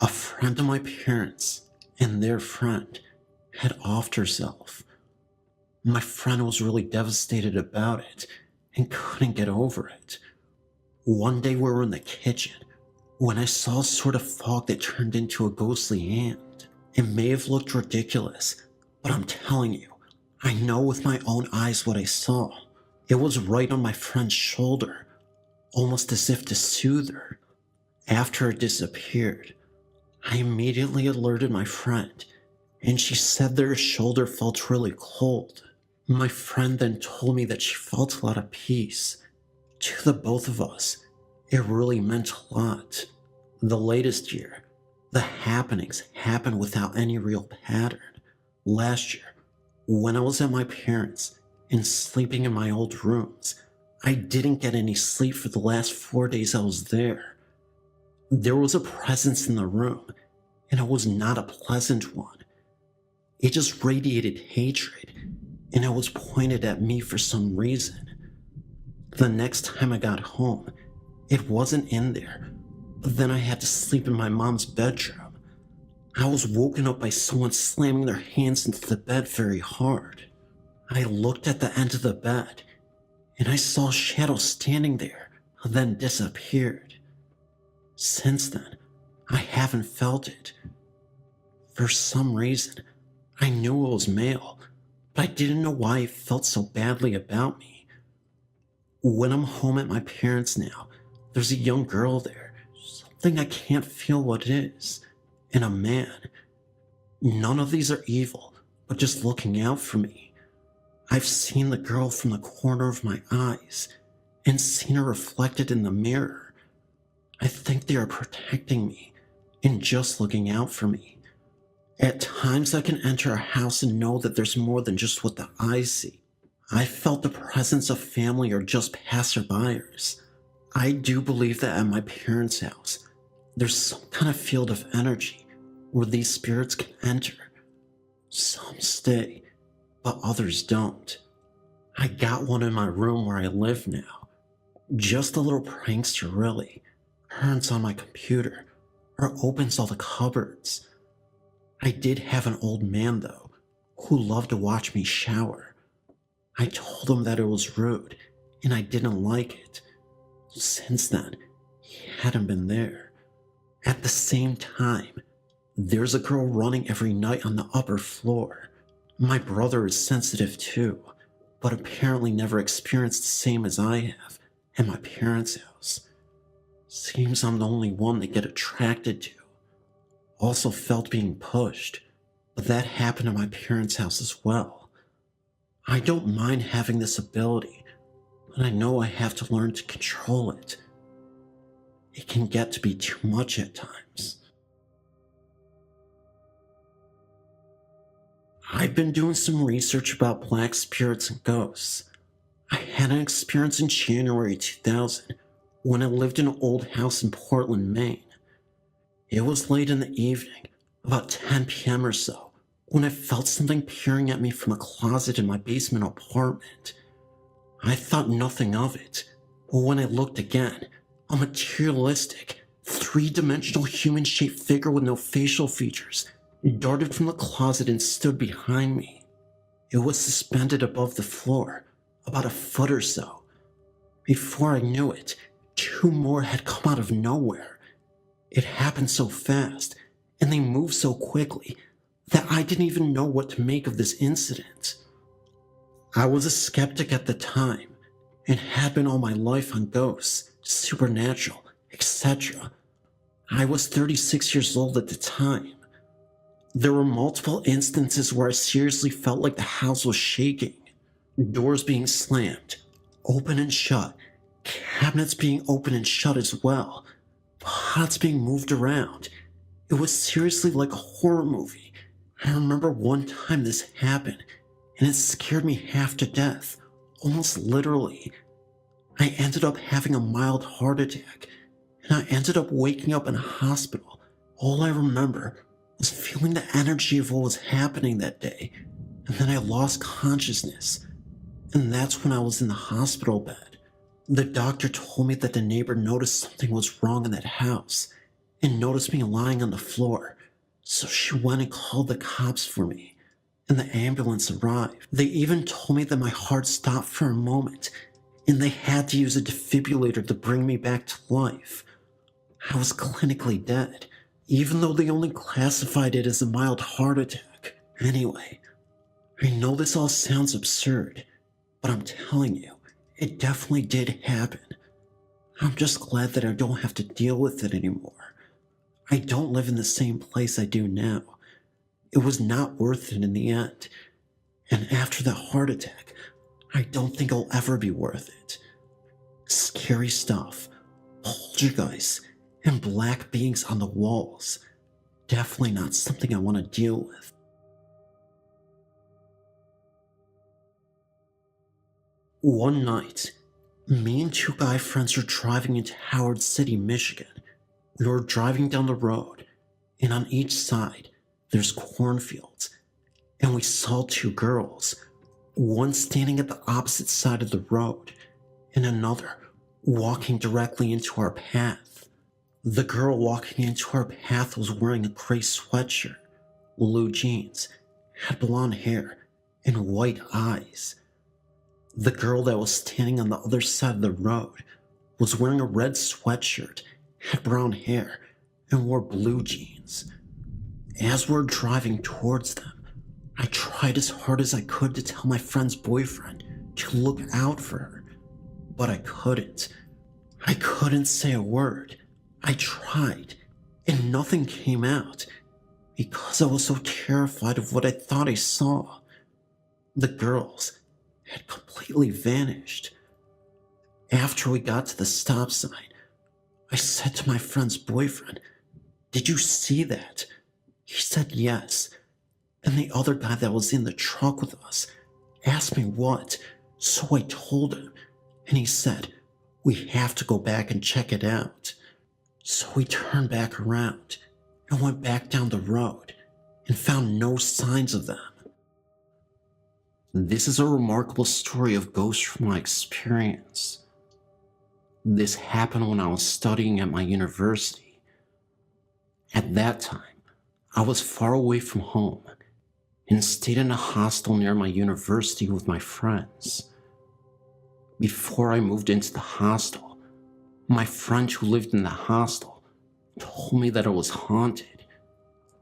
A friend of my parents and their friend had offed herself. My friend was really devastated about it and couldn't get over it. One day we were in the kitchen when I saw a sort of fog that turned into a ghostly hand. It may have looked ridiculous, but I'm telling you, I know with my own eyes what I saw. It was right on my friend's shoulder, almost as if to soothe her. After it disappeared, I immediately alerted my friend, and she said that her shoulder felt really cold. My friend then told me that she felt a lot of peace. To the both of us, it really meant a lot. The latest year, the happenings happened without any real pattern. Last year, when I was at my parents' and sleeping in my old rooms, I didn't get any sleep for the last 4 days I was there. There was a presence in the room, and it was not a pleasant one. It just radiated hatred, and it was pointed at me for some reason. The next time I got home, it wasn't in there, but then I had to sleep in my mom's bedroom. I was woken up by someone slamming their hands into the bed very hard. I looked at the end of the bed, and I saw a shadow standing there, then disappeared. Since then, I haven't felt it. For some reason, I knew it was male, but I didn't know why it felt so badly about me. When I'm home at my parents' now, there's a young girl there, something I can't feel what it is, and a man. None of these are evil, but just looking out for me. I've seen the girl from the corner of my eyes, and seen her reflected in the mirror. I think they are protecting me, and just looking out for me. At times I can enter a house and know that there's more than just what the eyes see. I felt the presence of family or just passerbyers. I do believe that at my parents' house, there's some kind of field of energy where these spirits can enter. Some stay, but others don't. I got one in my room where I live now. Just a little prankster, really. Turns on my computer, or opens all the cupboards. I did have an old man, though, who loved to watch me shower. I told him that it was rude, and I didn't like it. Since then, he hadn't been there. At the same time, there's a girl running every night on the upper floor. My brother is sensitive too, but apparently never experienced the same as I have at my parents' house. Seems I'm the only one they get attracted to. Also felt being pushed, but that happened at my parents' house as well. I don't mind having this ability, but I know I have to learn to control it. It can get to be too much at times. I've been doing some research about black spirits and ghosts. I had an experience in January 2000 when I lived in an old house in Portland, Maine. It was late in the evening, about 10 p.m. or so, when I felt something peering at me from a closet in my basement apartment. I thought nothing of it, but when I looked again, a materialistic, three-dimensional human-shaped figure with no facial features darted from the closet and stood behind me. It was suspended above the floor, about a foot or so. Before I knew it, two more had come out of nowhere. It happened so fast, and they moved so quickly, that I didn't even know what to make of this incident. I was a skeptic at the time, and had been all my life on ghosts, supernatural, etc. I was 36 years old at the time. There were multiple instances where I seriously felt like the house was shaking. Doors being slammed, open and shut, cabinets being open and shut as well, pots being moved around. It was seriously like a horror movie. I remember one time this happened, and it scared me half to death, almost literally. I ended up having a mild heart attack, and I ended up waking up in a hospital. All I remember was feeling the energy of what was happening that day, and then I lost consciousness. And that's when I was in the hospital bed. The doctor told me that the neighbor noticed something was wrong in that house, and noticed me lying on the floor. So she went and called the cops for me, and the ambulance arrived. They even told me that my heart stopped for a moment, and they had to use a defibrillator to bring me back to life. I was clinically dead, even though they only classified it as a mild heart attack. Anyway, I know this all sounds absurd, but I'm telling you, it definitely did happen. I'm just glad that I don't have to deal with it anymore. I don't live in the same place I do now. It was not worth it in the end. And after that heart attack, I don't think I'll ever be worth it. Scary stuff, poltergeists, and black beings on the walls. Definitely not something I want to deal with. One night, me and two guy friends were driving into Howard City, Michigan. We were driving down the road, and on each side, there's cornfields, and we saw two girls, one standing at the opposite side of the road, and another walking directly into our path. The girl walking into our path was wearing a gray sweatshirt, blue jeans, had blonde hair, and white eyes. The girl that was standing on the other side of the road was wearing a red sweatshirt, had brown hair, and wore blue jeans. As we're driving towards them, I tried as hard as I could to tell my friend's boyfriend to look out for her, but I couldn't. I couldn't say a word. I tried, and nothing came out, because I was so terrified of what I thought I saw. The girls had completely vanished. After we got to the stop sign, I said to my friend's boyfriend, "Did you see that?" He said yes, and the other guy that was in the truck with us asked me what, so I told him, and he said, "We have to go back and check it out." So we turned back around and went back down the road and found no signs of them. This is a remarkable story of ghosts from my experience. This happened when I was studying at my university. At that time, I was far away from home and stayed in a hostel near my university with my friends. Before I moved into the hostel, my friend who lived in the hostel told me that it was haunted.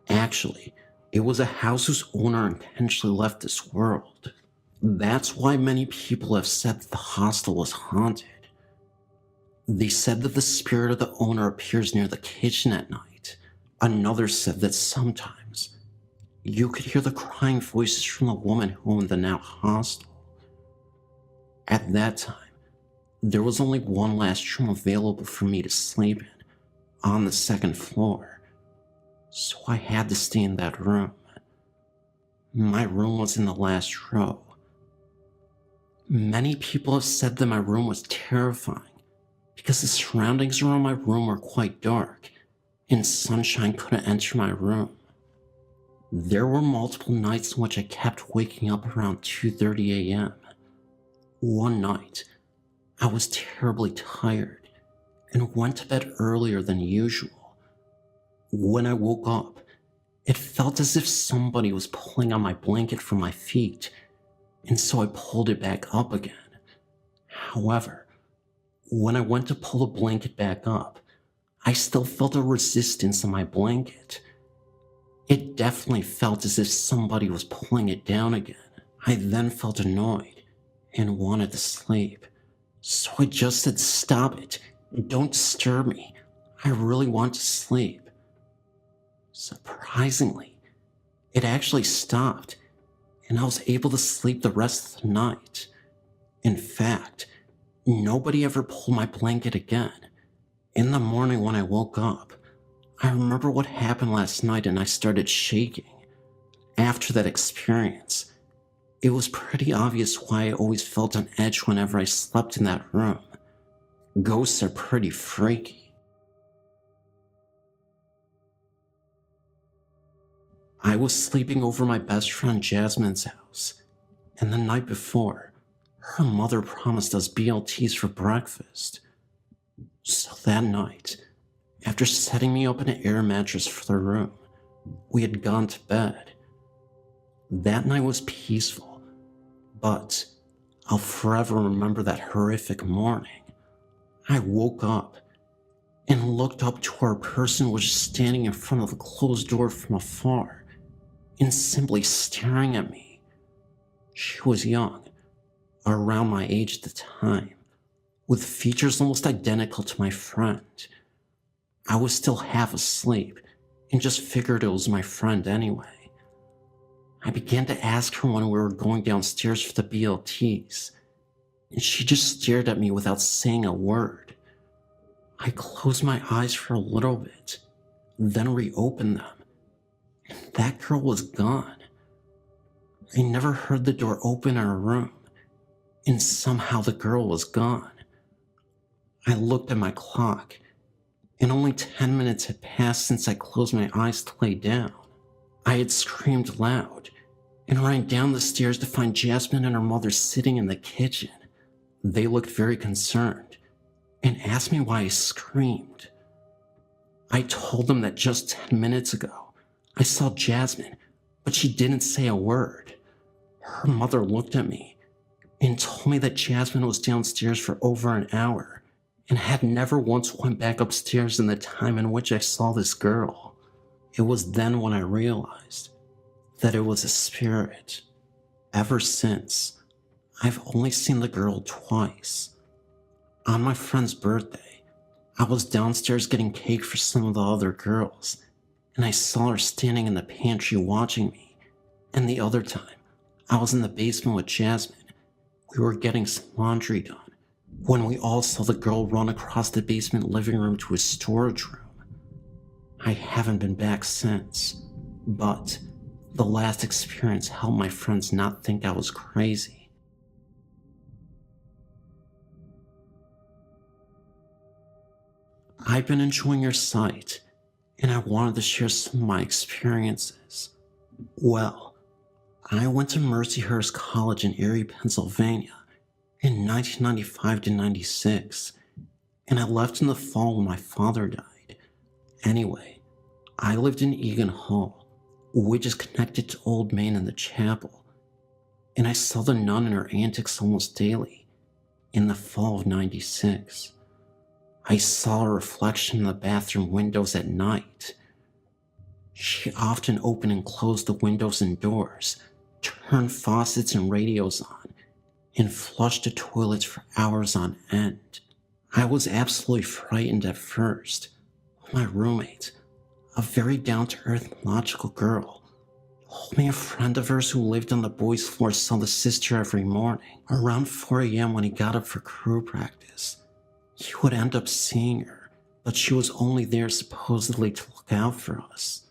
Actually, it was a house whose owner intentionally left this world. That's why many people have said that the hostel was haunted. They said that the spirit of the owner appears near the kitchen at night. Another said that sometimes you could hear the crying voices from the woman who owned the now hostel. At that time, there was only one last room available for me to sleep in, on the second floor, so I had to stay in that room. My room was in the last row. Many people have said that my room was terrifying because the surroundings around my room were quite dark and sunshine couldn't enter my room. There were multiple nights in which I kept waking up around 2:30 a.m. One night, I was terribly tired and went to bed earlier than usual. When I woke up, it felt as if somebody was pulling on my blanket from my feet, and so I pulled it back up again. However, when I went to pull the blanket back up, I still felt a resistance on my blanket. It definitely felt as if somebody was pulling it down again. I then felt annoyed and wanted to sleep, so I just said, "Stop it, don't disturb me, I really want to sleep." Surprisingly, it actually stopped, and I was able to sleep the rest of the night. In fact, nobody ever pulled my blanket again. In the morning when I woke up, I remember what happened last night and I started shaking. After that experience, it was pretty obvious why I always felt on edge whenever I slept in that room. Ghosts are pretty freaky. I was sleeping over my best friend Jasmine's house, and the night before, her mother promised us BLTs for breakfast. So that night, after setting me up in an air mattress for the room, we had gone to bed. That night was peaceful, but I'll forever remember that horrific morning. I woke up and looked up to where a person was just standing in front of the closed door from afar and simply staring at me. She was young, around my age at the time, with features almost identical to my friend. I was still half asleep and just figured it was my friend anyway. I began to ask her when we were going downstairs for the BLTs, and she just stared at me without saying a word. I closed my eyes for a little bit, then reopened them, and that girl was gone. I never heard the door open in her room, and somehow the girl was gone. I looked at my clock, and only 10 minutes had passed since I closed my eyes to lay down. I had screamed loud and ran down the stairs to find Jasmine and her mother sitting in the kitchen. They looked very concerned and asked me why I screamed. I told them that just 10 minutes ago I saw Jasmine, but she didn't say a word. Her mother looked at me and told me that Jasmine was downstairs for over an hour and had never once went back upstairs in the time in which I saw this girl. It was then when I realized that it was a spirit. Ever since, I've only seen the girl twice. On my friend's birthday, I was downstairs getting cake for some of the other girls, and I saw her standing in the pantry watching me. And the other time, I was in the basement with Jasmine. We were getting some laundry done when we all saw the girl run across the basement living room to a storage room. I haven't been back since, but the last experience helped my friends not think I was crazy. I've been enjoying your site, and I wanted to share some of my experiences. Well, I went to Mercyhurst College in Erie, Pennsylvania in 1995 to 96, and I left in the fall when my father died. Anyway, I lived in Egan Hall, which is connected to Old Main and the chapel, and I saw the nun and her antics almost daily in the fall of 96. I saw a reflection in the bathroom windows at night. She often opened and closed the windows and doors, turned faucets and radios on, and flushed the toilets for hours on end. I was absolutely frightened at first. My roommate, a very down-to-earth, logical girl, told me a friend of hers who lived on the boys' floor saw the sister every morning, around 4 a.m. when he got up for crew practice. He would end up seeing her, but she was only there supposedly to look out for us.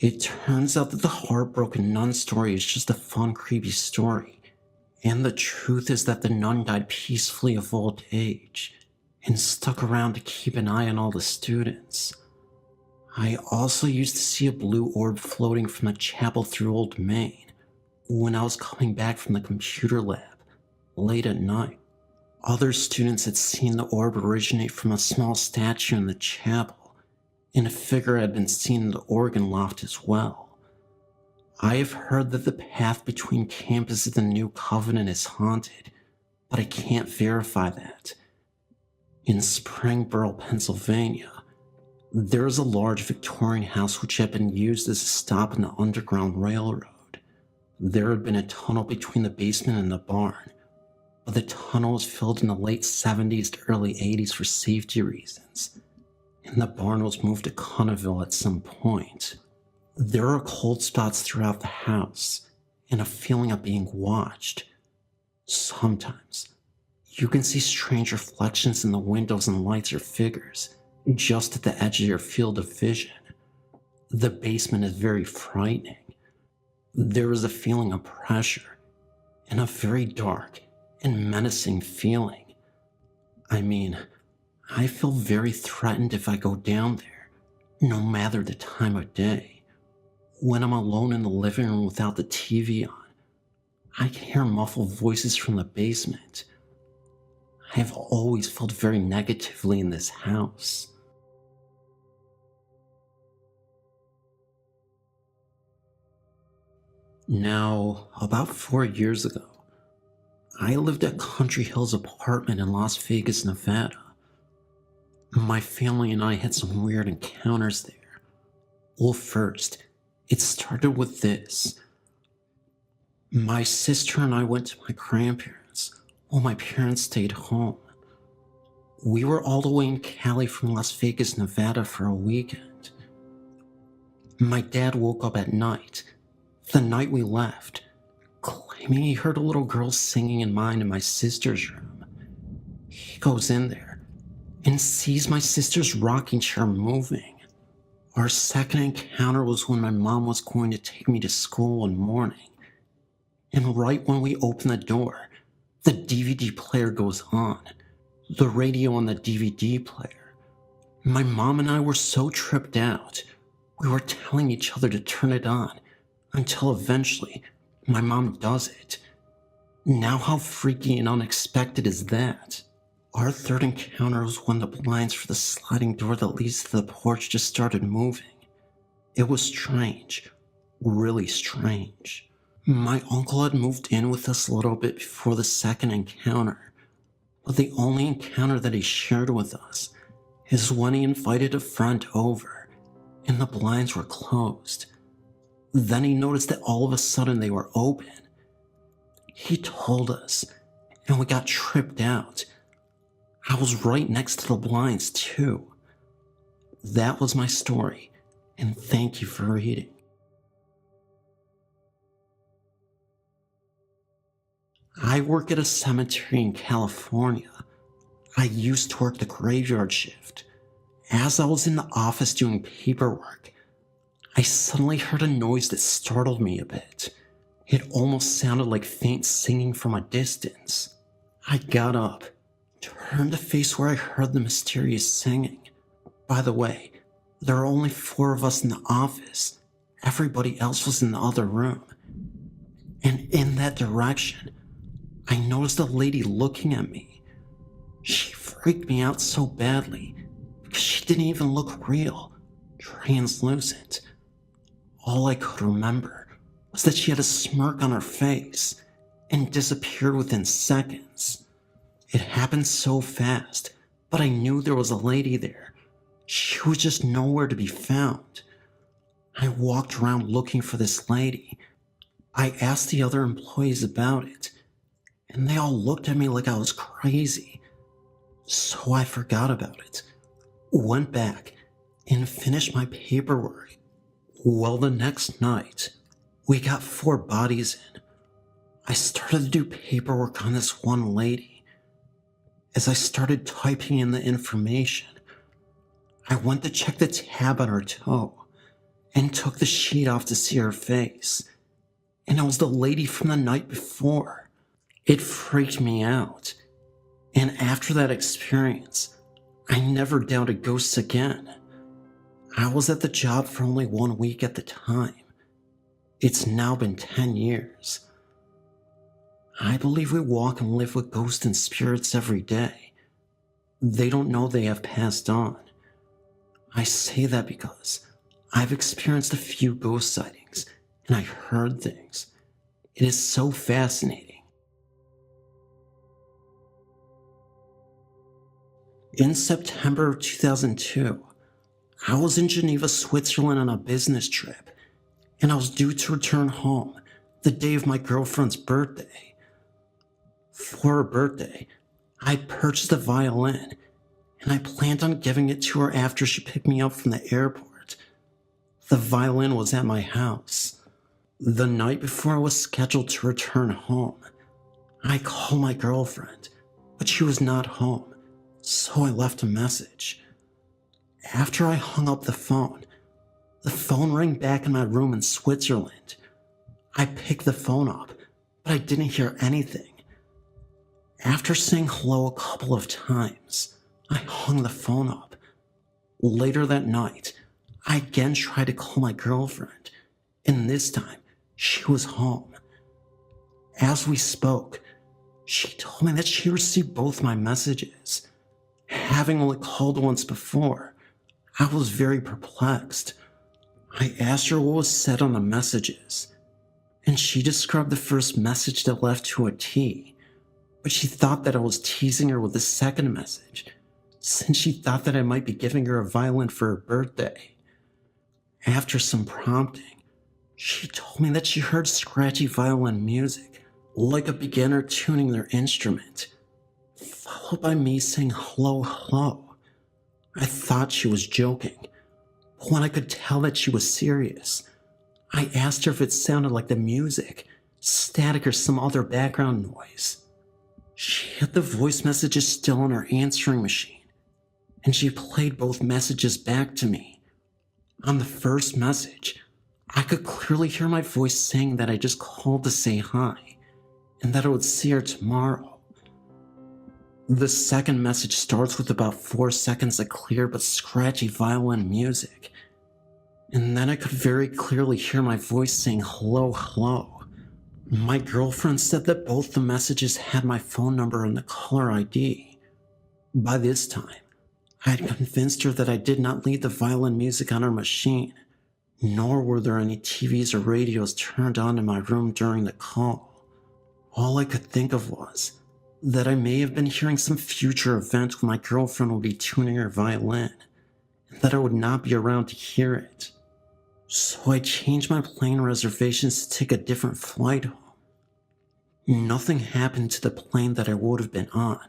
It turns out that the heartbroken nun story is just a fun, creepy story, and the truth is that the nun died peacefully of old age, and stuck around to keep an eye on all the students. I also used to see a blue orb floating from the chapel through Old Main when I was coming back from the computer lab late at night. Other students had seen the orb originate from a small statue in the chapel, and a figure had been seen in the organ loft as well. I have heard that the path between campuses and New Covenant is haunted, but I can't verify that. In Springboro, Pennsylvania, there is a large Victorian house which had been used as a stop in the Underground Railroad. There had been a tunnel between the basement and the barn, but the tunnel was filled in the late 70s to early 80s for safety reasons, and the barn was moved to Cunnaville at some point. There are cold spots throughout the house, and a feeling of being watched. Sometimes, you can see strange reflections in the windows and lights or figures, just at the edge of your field of vision. The basement is very frightening. There is a feeling of pressure, and a very dark and menacing feeling. I mean, I feel very threatened if I go down there, no matter the time of day. When I'm alone in the living room without the TV on, I can hear muffled voices from the basement. I have always felt very negatively in this house. Now, about 4 years ago, I lived at Country Hills apartment in Las Vegas, Nevada. My family and I had some weird encounters there. Well, first, it started with this. My sister and I went to my grandparents while my parents stayed home. We were all the way in Cali from Las Vegas, Nevada for a weekend. My dad woke up at night, the night we left, claiming he heard a little girl singing in mine and my sister's room. He goes in there and sees my sister's rocking chair moving. Our second encounter was when my mom was going to take me to school one morning, and right when we open the door, the DVD player goes on, the radio on the DVD player. My mom and I were so tripped out, we were telling each other to turn it on, until eventually, my mom does it. Now how freaky and unexpected is that? Our third encounter was when the blinds for the sliding door that leads to the porch just started moving. It was strange, really strange. My uncle had moved in with us a little bit before the second encounter, but the only encounter that he shared with us is when he invited a friend over and the blinds were closed. Then he noticed that all of a sudden they were open. He told us, and we got tripped out. I was right next to the blinds too. That was my story, and thank you for reading. I work at a cemetery in California. I used to work the graveyard shift. As I was in the office doing paperwork, I suddenly heard a noise that startled me a bit. It almost sounded like faint singing from a distance. I got up, turned to face where I heard the mysterious singing. By the way, there were only 4 of us in the office. Everybody else was in the other room. And in that direction, I noticed a lady looking at me. She freaked me out so badly because she didn't even look real, translucent. All I could remember was that she had a smirk on her face and disappeared within seconds. It happened so fast but I knew there was a lady there. She was just nowhere to be found. I walked around looking for this lady. I asked the other employees about it, and they all looked at me like I was crazy. So I forgot about it, went back, and finished my paperwork. Well, the next night, we got 4 bodies in. I started to do paperwork on this one lady. As I started typing in the information, I went to check the tab on her toe and took the sheet off to see her face. And it was the lady from the night before. It freaked me out. And after that experience, I never doubted ghosts again. I was at the job for only 1 week at the time. It's now been 10 years. I believe we walk and live with ghosts and spirits every day. They don't know they have passed on. I say that because I've experienced a few ghost sightings and I've heard things. It is so fascinating. In September of 2002, I was in Geneva, Switzerland on a business trip, and I was due to return home the day of my girlfriend's birthday. For her birthday, I purchased a violin, and I planned on giving it to her after she picked me up from the airport. The violin was at my house. The night before I was scheduled to return home, I called my girlfriend, but she was not home, so I left a message. After I hung up the phone rang back in my room in Switzerland. I picked the phone up, but I didn't hear anything. After saying hello a couple of times, I hung the phone up. Later that night, I again tried to call my girlfriend, and this time, she was home. As we spoke, she told me that she received both my messages. Having only called once before, I was very perplexed. I asked her what was said on the messages, and she described the first message that left to a T, but she thought that I was teasing her with the second message, since she thought that I might be giving her a violin for her birthday. After some prompting, she told me that she heard scratchy violin music, like a beginner tuning their instrument, followed by me saying hello, hello. I thought she was joking, but when I could tell that she was serious, I asked her if it sounded like the music, static, or some other background noise. She had the voice messages still on her answering machine, and she played both messages back to me. On the first message, I could clearly hear my voice saying that I just called to say hi, and that I would see her tomorrow. The second message starts with about 4 seconds of clear but scratchy violin music, and then I could very clearly hear my voice saying hello, hello. My girlfriend said that both the messages had my phone number and the caller ID. By this time, I had convinced her that I did not leave the violin music on her machine, nor were there any TVs or radios turned on in my room during the call. All I could think of was that I may have been hearing some future event when my girlfriend would be tuning her violin, and that I would not be around to hear it. So I changed my plane reservations to take a different flight home. Nothing happened to the plane that I would have been on,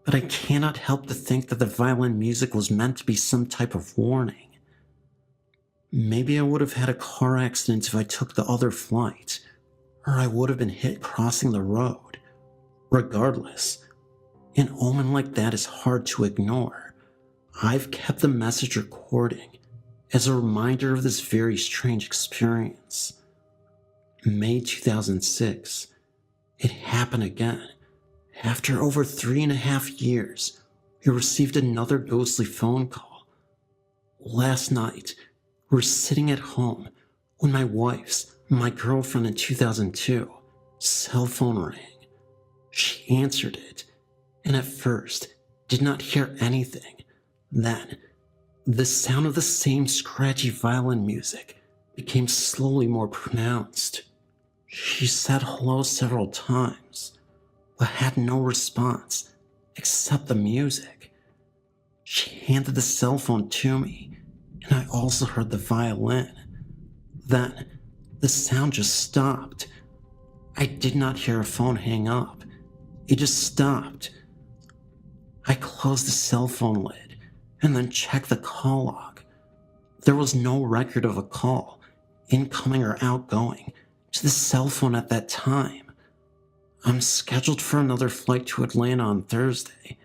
but I cannot help to think that the violin music was meant to be some type of warning. Maybe I would have had a car accident if I took the other flight, or I would have been hit crossing the road. Regardless, an omen like that is hard to ignore. I've kept the message recording as a reminder of this very strange experience. May 2006, it happened again. After over 3.5 years, we received another ghostly phone call. Last night, we were sitting at home when my girlfriend in 2002, cell phone rang. She answered it, and at first did not hear anything. Then, the sound of the same scratchy violin music became slowly more pronounced. She said hello several times, but had no response except the music. She handed the cell phone to me, and I also heard the violin. Then, the sound just stopped. I did not hear a phone hang up. It just stopped. I closed the cell phone lid and then checked the call log. There was no record of a call, incoming or outgoing, to the cell phone at that time. I'm scheduled for another flight to Atlanta on Thursday.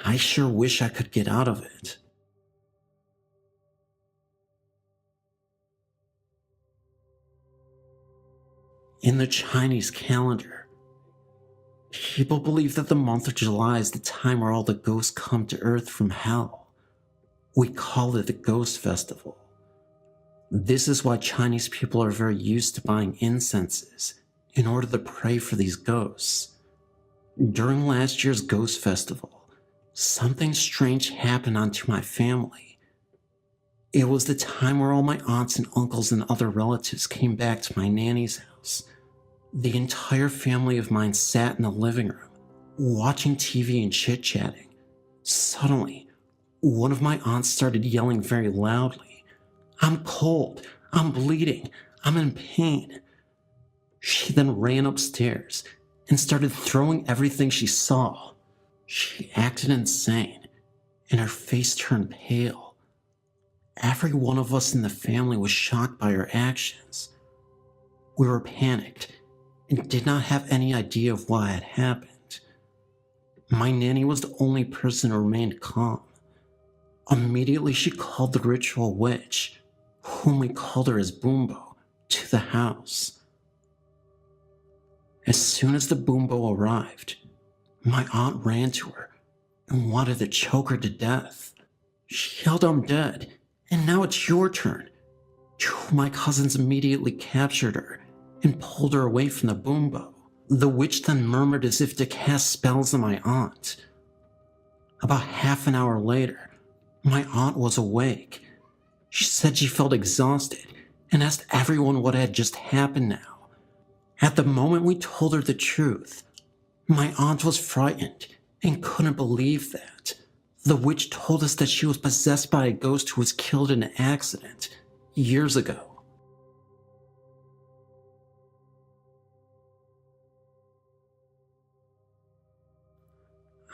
I sure wish I could get out of it. In the Chinese calendar, people believe that the month of July is the time where all the ghosts come to Earth from hell. We call it the Ghost Festival. This is why Chinese people are very used to buying incenses in order to pray for these ghosts. During last year's Ghost Festival, something strange happened onto my family. It was the time where all my aunts and uncles and other relatives came back to my nanny's house. The entire family of mine sat in the living room, watching TV and chit-chatting. Suddenly, one of my aunts started yelling very loudly, "I'm cold, I'm bleeding, I'm in pain." She then ran upstairs and started throwing everything she saw. She acted insane, and her face turned pale. Every one of us in the family was shocked by her actions. We were panicked and did not have any idea of what had happened. My nanny was the only person who remained calm. Immediately she called the ritual witch, whom we called her as Boombo, to the house. As soon as the Boombo arrived, my aunt ran to her and wanted to choke her to death. She yelled, "I'm dead, and now it's your turn." Two of my cousins immediately captured her and pulled her away from the Boombo. The witch then murmured as if to cast spells on my aunt. About half an hour later, my aunt was awake. She said she felt exhausted and asked everyone what had just happened now. At the moment we told her the truth, my aunt was frightened and couldn't believe that. The witch told us that she was possessed by a ghost who was killed in an accident years ago.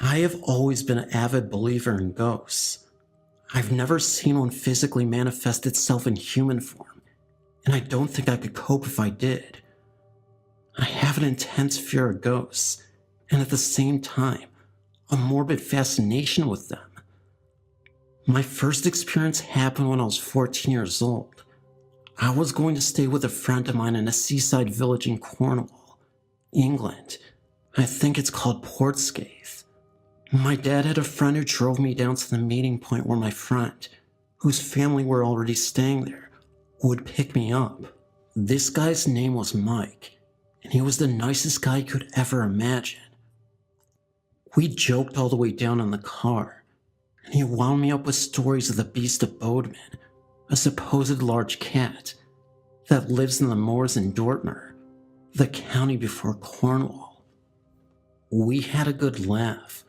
I have always been an avid believer in ghosts. I've never seen one physically manifest itself in human form, and I don't think I could cope if I did. I have an intense fear of ghosts, and at the same time, a morbid fascination with them. My first experience happened when I was 14 years old. I was going to stay with a friend of mine in a seaside village in Cornwall, England. I think it's called Portscape. My dad had a friend who drove me down to the meeting point where my friend, whose family were already staying there, would pick me up. This guy's name was Mike, and he was the nicest guy you could ever imagine. We joked all the way down in the car, and he wound me up with stories of the Beast of Bodmin, a supposed large cat that lives in the moors in Dortmund, the county before Cornwall. We had a good laugh.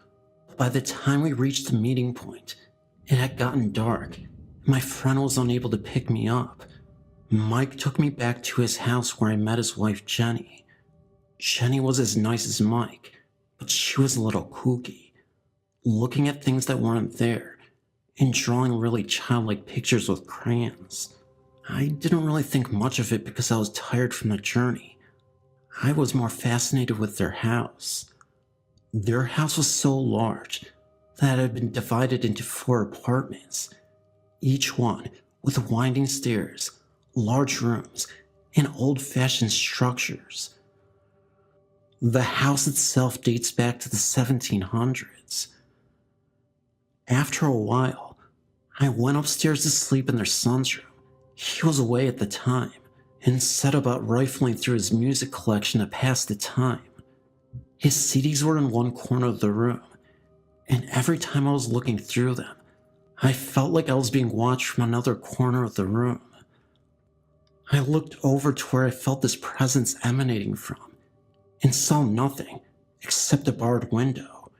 By the time we reached the meeting point, it had gotten dark, and my friend was unable to pick me up. Mike took me back to his house where I met his wife, Jenny. Jenny was as nice as Mike, but she was a little kooky, looking at things that weren't there and drawing really childlike pictures with crayons. I didn't really think much of it because I was tired from the journey. I was more fascinated with their house. Their house was so large that it had been divided into 4 apartments, each one with winding stairs, large rooms, and old-fashioned structures. The house itself dates back to the 1700s. After a while, I went upstairs to sleep in their son's room. He was away at the time and set about rifling through his music collection to pass the time. His CDs were in one corner of the room, and every time I was looking through them, I felt like I was being watched from another corner of the room. I looked over to where I felt this presence emanating from, and saw nothing except a barred window.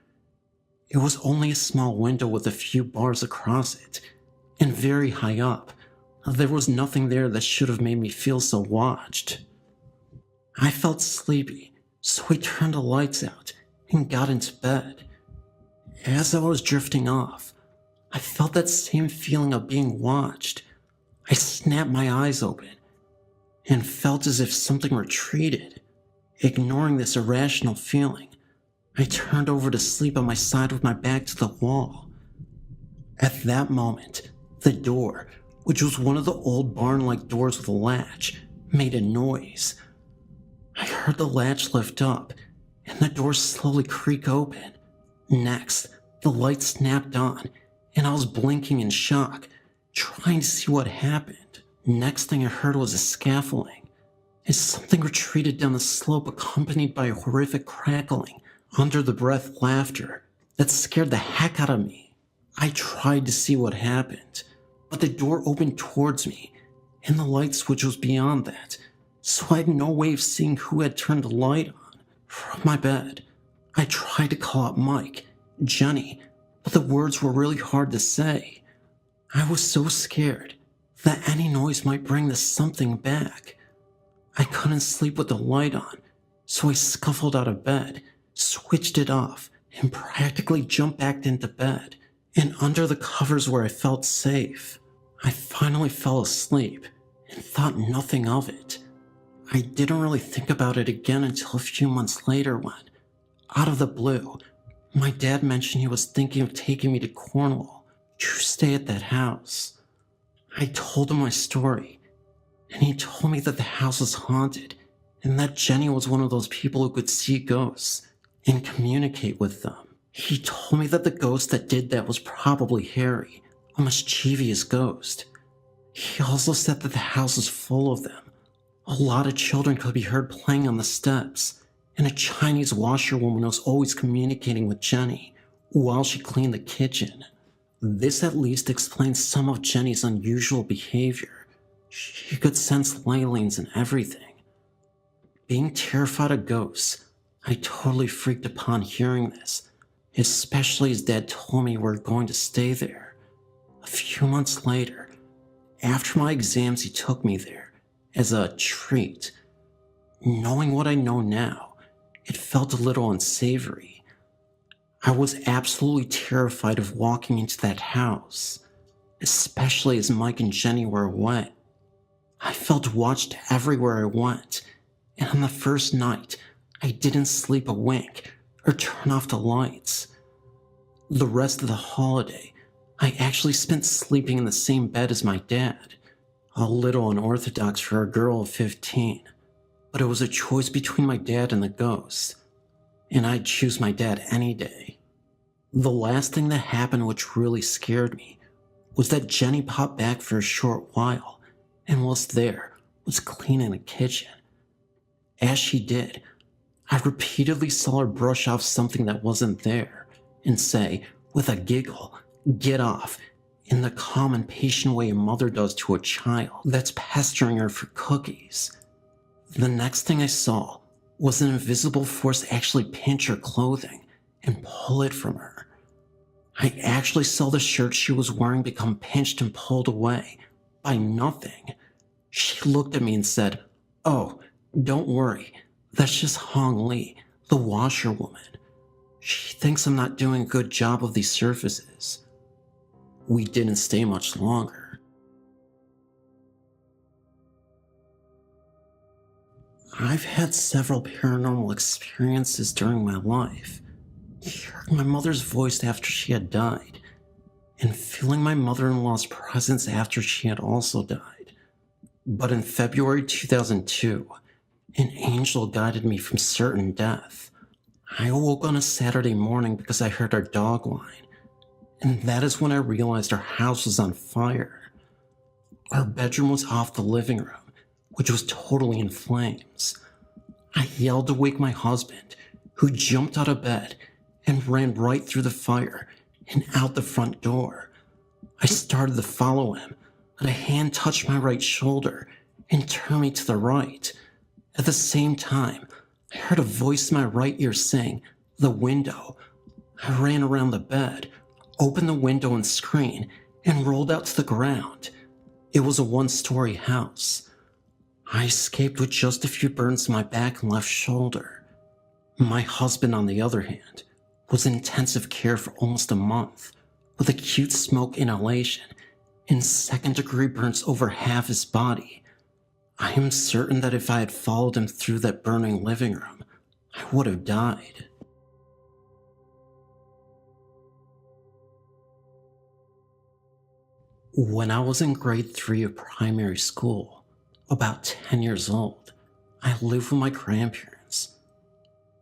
It was only a small window with a few bars across it, and very high up. There was nothing there that should have made me feel so watched. I felt sleepy, so I turned the lights out and got into bed. As I was drifting off, I felt that same feeling of being watched. I snapped my eyes open and felt as if something retreated. Ignoring this irrational feeling, I turned over to sleep on my side with my back to the wall. At that moment, the door, which was one of the old barn-like doors with a latch, made a noise. I heard the latch lift up and the door slowly creak open. Next, the light snapped on and I was blinking in shock, trying to see what happened. Next thing I heard was a scaffolding as something retreated down the slope, accompanied by a horrific crackling, under-the-breath laughter that scared the heck out of me. I tried to see what happened, but the door opened towards me and the light switch was beyond that, so I had no way of seeing who had turned the light on. From my bed, I tried to call out Mike, Jenny, but the words were really hard to say. I was so scared that any noise might bring the something back. I couldn't sleep with the light on, so I scuffled out of bed, switched it off, and practically jumped back into bed and under the covers where I felt safe. I finally fell asleep and thought nothing of it. I didn't really think about it again until a few months later when, out of the blue, my dad mentioned he was thinking of taking me to Cornwall to stay at that house. I told him my story, and he told me that the house was haunted and that Jenny was one of those people who could see ghosts and communicate with them. He told me that the ghost that did that was probably Harry, a mischievous ghost. He also said that the house was full of them. A lot of children could be heard playing on the steps, and a Chinese washerwoman was always communicating with Jenny while she cleaned the kitchen. This at least explains some of Jenny's unusual behavior. She could sense ley lines and everything. Being terrified of ghosts, I totally freaked upon hearing this, especially as Dad told me we were going to stay there. A few months later, after my exams, he took me there as a treat. Knowing what I know now, it felt a little unsavory. I was absolutely terrified of walking into that house, especially as Mike and Jenny were away. I felt watched everywhere I went, and on the first night, I didn't sleep a wink or turn off the lights. The rest of the holiday, I actually spent sleeping in the same bed as my dad. A little unorthodox for a girl of 15, but it was a choice between my dad and the ghost, and I'd choose my dad any day. The last thing that happened which really scared me was that Jenny popped back for a short while and whilst there was cleaning the kitchen. As she did, I repeatedly saw her brush off something that wasn't there and say, with a giggle, "Get off," in the calm and patient way a mother does to a child that's pestering her for cookies. The next thing I saw was an invisible force actually pinch her clothing and pull it from her. I actually saw the shirt she was wearing become pinched and pulled away by nothing. She looked at me and said, "Oh, don't worry, that's just Hong Lee, the washerwoman. She thinks I'm not doing a good job of these surfaces." We didn't stay much longer. I've had several paranormal experiences during my life. Hearing my mother's voice after she had died, and feeling my mother-in-law's presence after she had also died. But in February 2002, an angel guided me from certain death. I awoke on a Saturday morning because I heard our dog whine, and that is when I realized our house was on fire. Our bedroom was off the living room, which was totally in flames. I yelled to wake my husband, who jumped out of bed and ran right through the fire and out the front door. I started to follow him, but a hand touched my right shoulder and turned me to the right. At the same time, I heard a voice in my right ear saying, "The window." I ran around the bed, opened the window and screen, and rolled out to the ground. It was a one-story house. I escaped with just a few burns in my back and left shoulder. My husband, on the other hand, was in intensive care for almost a month, with acute smoke inhalation and second-degree burns over half his body. I am certain that if I had followed him through that burning living room, I would have died. When I was in grade 3 of primary school, about 10 years old, I lived with my grandparents.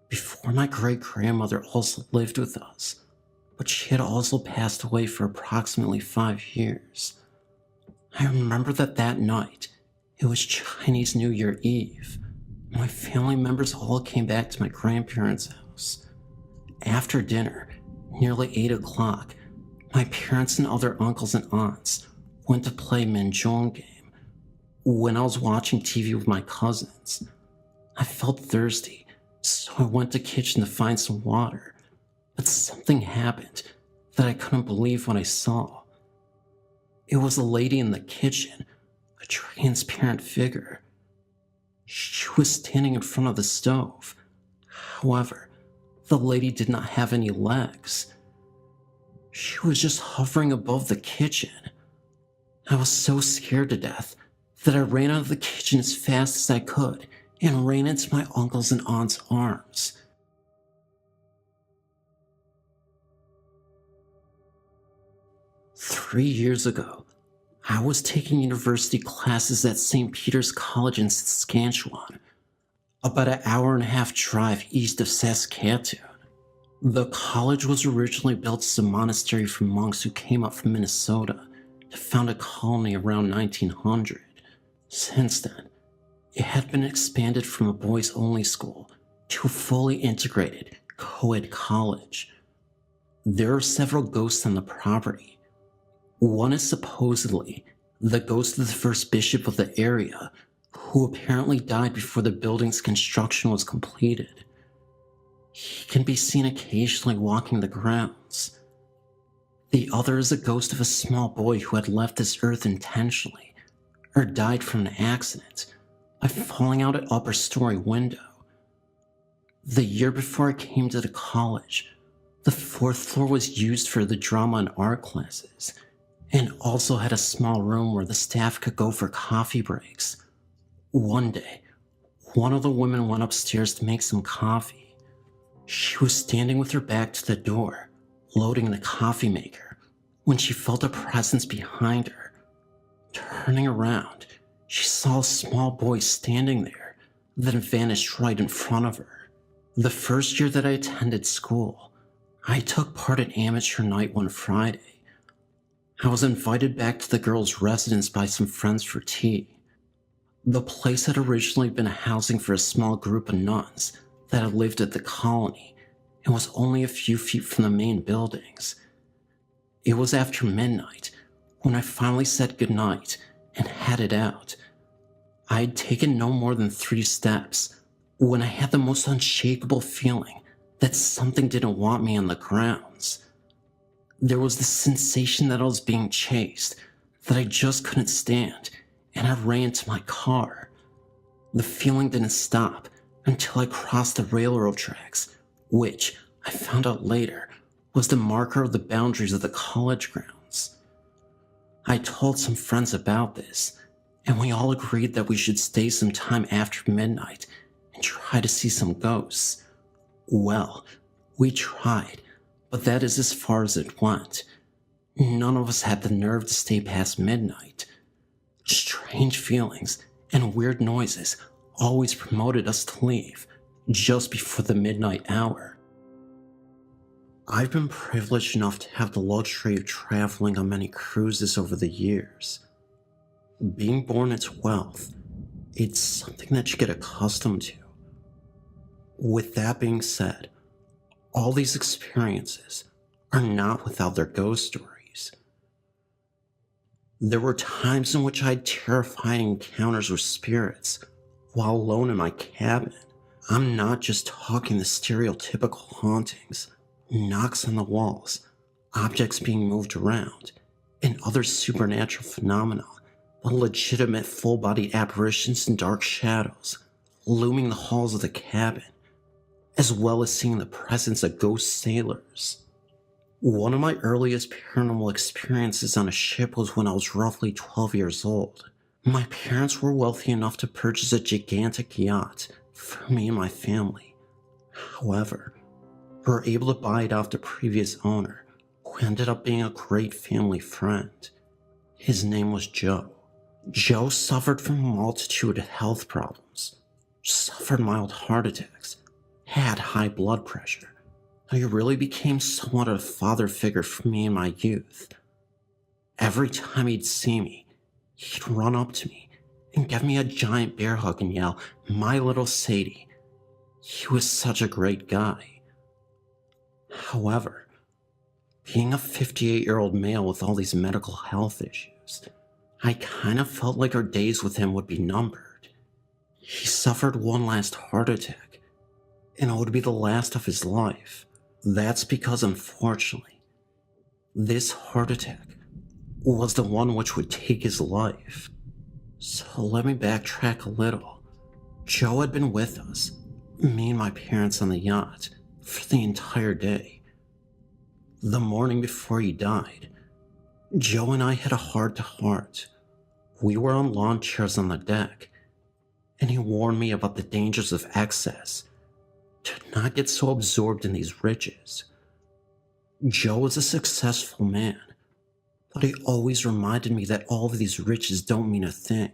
Before, my great-grandmother also lived with us, but she had also passed away for approximately 5 years. I remember that night, it was Chinese New Year Eve. My family members all came back to my grandparents' house. After dinner, nearly 8 o'clock, my parents and other uncles and aunts went to play Mahjong game. When I was watching TV with my cousins, I felt thirsty, so I went to the kitchen to find some water. But something happened that I couldn't believe what I saw. It was a lady in the kitchen, a transparent figure. She was standing in front of the stove. However, the lady did not have any legs. She was just hovering above the kitchen. I was so scared to death that I ran out of the kitchen as fast as I could and ran into my uncle's and aunt's arms. "3 years ago, I was taking university classes at St. Peter's College in Saskatchewan, about an hour-and-a-half drive east of Saskatoon. The college was originally built as a monastery for monks who came up from Minnesota to found a colony around 1900. Since then, it had been expanded from a boys-only school to a fully integrated co-ed college. There are several ghosts on the property. One is supposedly the ghost of the first bishop of the area, who apparently died before the building's construction was completed. He can be seen occasionally walking the grounds. The other is a ghost of a small boy who had left this earth intentionally, or died from an accident by falling out an upper story window. The year before I came to the college, the 4th floor was used for the drama and art classes, and also had a small room where the staff could go for coffee breaks. One day, one of the women went upstairs to make some coffee. She was standing with her back to the door, loading the coffee maker, when she felt a presence behind her. Turning around, she saw a small boy standing there, then vanished right in front of her. The first year that I attended school, I took part in amateur night one Friday. I was invited back to the girls' residence by some friends for tea. The place had originally been housing for a small group of nuns that had lived at the colony and was only a few feet from the main buildings. It was after midnight when I finally said goodnight and headed out. I had taken no more than 3 steps when I had the most unshakable feeling that something didn't want me on the grounds. There was this sensation that I was being chased that I just couldn't stand, and I ran to my car. The feeling didn't stop until I crossed the railroad tracks, which I found out later was the marker of the boundaries of the college grounds. I told some friends about this, and we all agreed that we should stay some time after midnight and try to see some ghosts. Well, we tried, but that is as far as it went. None of us had the nerve to stay past midnight. Strange feelings and weird noises always promoted us to leave just before the midnight hour. I've been privileged enough to have the luxury of traveling on many cruises over the years. Being born into wealth, it's something that you get accustomed to. With that being said, all these experiences are not without their ghost stories. There were times in which I had terrifying encounters with spirits while alone in my cabin. I'm not just talking the stereotypical hauntings knocks on the walls, objects being moved around, and other supernatural phenomena, the legitimate full-bodied apparitions and dark shadows looming the halls of the cabin, as well as seeing the presence of ghost sailors. One of my earliest paranormal experiences on a ship was when I was roughly 12 years old. My parents were wealthy enough to purchase a gigantic yacht for me and my family. However, we were able to buy it off the previous owner, who ended up being a great family friend. His name was Joe. Joe suffered from a multitude of health problems, suffered mild heart attacks, had high blood pressure. He really became somewhat of a father figure for me in my youth. Every time he'd see me, he'd run up to me and give me a giant bear hug and yell, "My little Sadie." He was such a great guy. However, being a 58-year-old male with all these medical health issues, I kind of felt like our days with him would be numbered. He suffered one last heart attack, and it would be the last of his life. That's because, unfortunately, this heart attack was the one which would take his life. So let me backtrack a little. Joe had been with us, me and my parents on the yacht, for the entire day. The morning before he died, Joe and I had a heart-to-heart. We were on lawn chairs on the deck, and he warned me about the dangers of excess, to not get so absorbed in these riches. Joe was a successful man, but he always reminded me that all of these riches don't mean a thing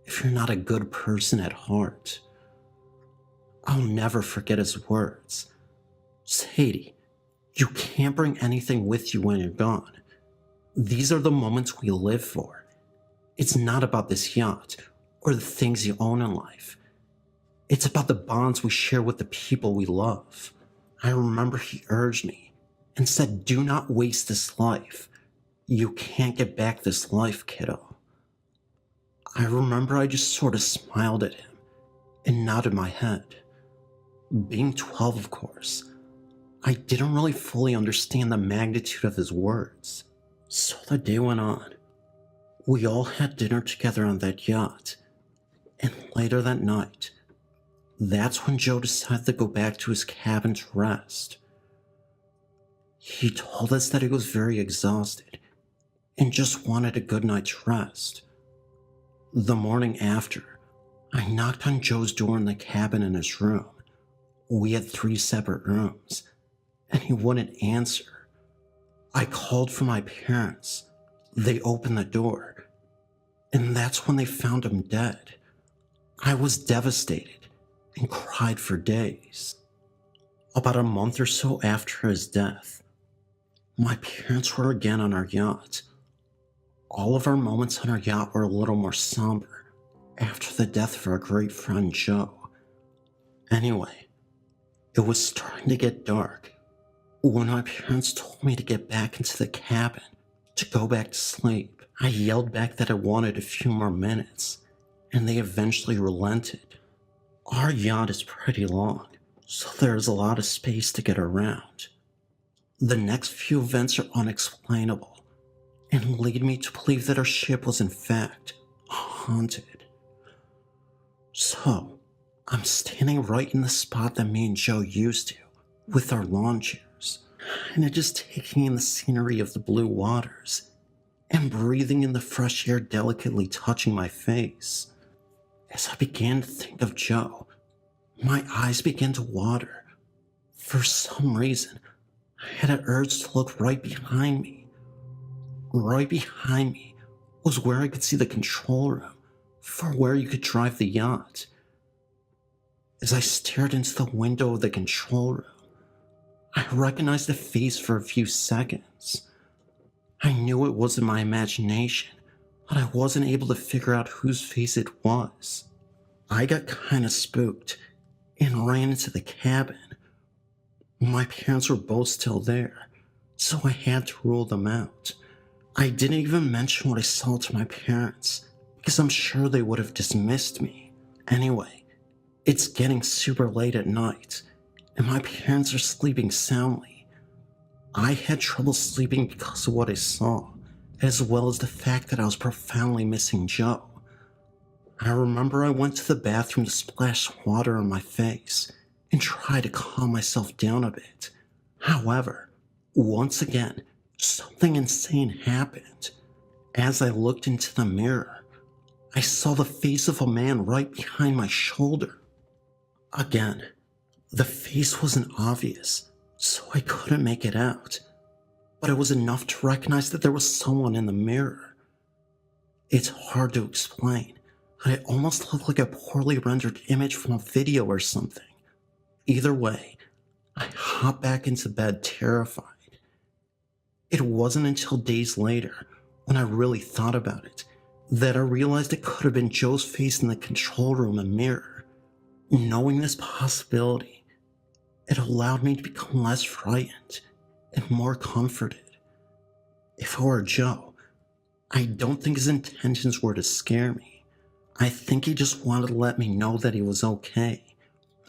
if you're not a good person at heart. I'll never forget his words. "Sadie, you can't bring anything with you when you're gone. These are the moments we live for. It's not about this yacht or the things you own in life. It's about the bonds we share with the people we love." I remember he urged me and said, "Do not waste this life. You can't get back this life, kiddo." I remember I just sort of smiled at him and nodded my head. Being 12, of course, I didn't really fully understand the magnitude of his words. So the day went on. We all had dinner together on that yacht, and later that night, that's when Joe decided to go back to his cabin to rest. He told us that he was very exhausted and just wanted a good night's rest. The morning after, I knocked on Joe's door in the cabin in his room. We had 3 separate rooms, and he wouldn't answer. I called for my parents. They opened the door, and that's when they found him dead. I was devastated and cried for days. About a month or so after his death, my parents were again on our yacht. All of our moments on our yacht were a little more somber after the death of our great friend Joe. Anyway, it was starting to get dark when my parents told me to get back into the cabin to go back to sleep. I yelled back that I wanted a few more minutes, and they eventually relented. Our yacht is pretty long, so there's a lot of space to get around. The next few events are unexplainable and lead me to believe that our ship was in fact haunted. So, I'm standing right in the spot that me and Joe used to, with our lawn chairs, and just taking in the scenery of the blue waters and breathing in the fresh air delicately touching my face. As I began to think of Joe, my eyes began to water. For some reason, I had an urge to look right behind me. Right behind me was where I could see the control room for where you could drive the yacht. As I stared into the window of the control room, I recognized the face for a few seconds. I knew it wasn't my imagination, but I wasn't able to figure out whose face it was. I got kinda spooked and ran into the cabin. My parents were both still there, so I had to rule them out. I didn't even mention what I saw to my parents, because I'm sure they would have dismissed me. Anyway, it's getting super late at night, and my parents are sleeping soundly. I had trouble sleeping because of what I saw, as well as the fact that I was profoundly missing Joe. I remember I went to the bathroom to splash water on my face and try to calm myself down a bit. However, once again, something insane happened. As I looked into the mirror, I saw the face of a man right behind my shoulder. Again, the face wasn't obvious, so I couldn't make it out, but it was enough to recognize that there was someone in the mirror. It's hard to explain, but it almost looked like a poorly rendered image from a video or something. Either way, I hopped back into bed terrified. It wasn't until days later, when I really thought about it, that I realized it could have been Joe's face in the control room and mirror. Knowing this possibility, it allowed me to become less frightened and more comforted. If I were Joe, I don't think his intentions were to scare me. I think he just wanted to let me know that he was okay,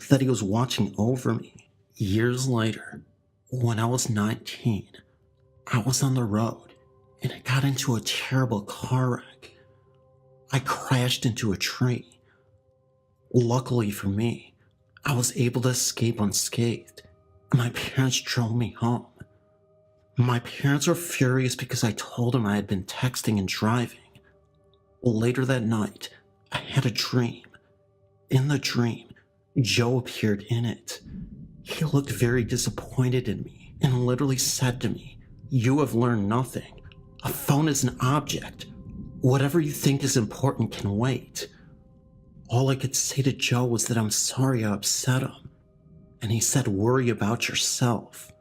that he was watching over me. Years later, when I was 19, I was on the road and I got into a terrible car wreck. I crashed into a tree. Luckily for me, I was able to escape unscathed, and my parents drove me home. My parents were furious because I told them I had been texting and driving. Later that night, I had a dream. In the dream, Joe appeared in it. He looked very disappointed in me and literally said to me, "You have learned nothing. A phone is an object. Whatever you think is important can wait." All I could say to Joe was that I'm sorry I upset him, and he said, "Worry about yourself."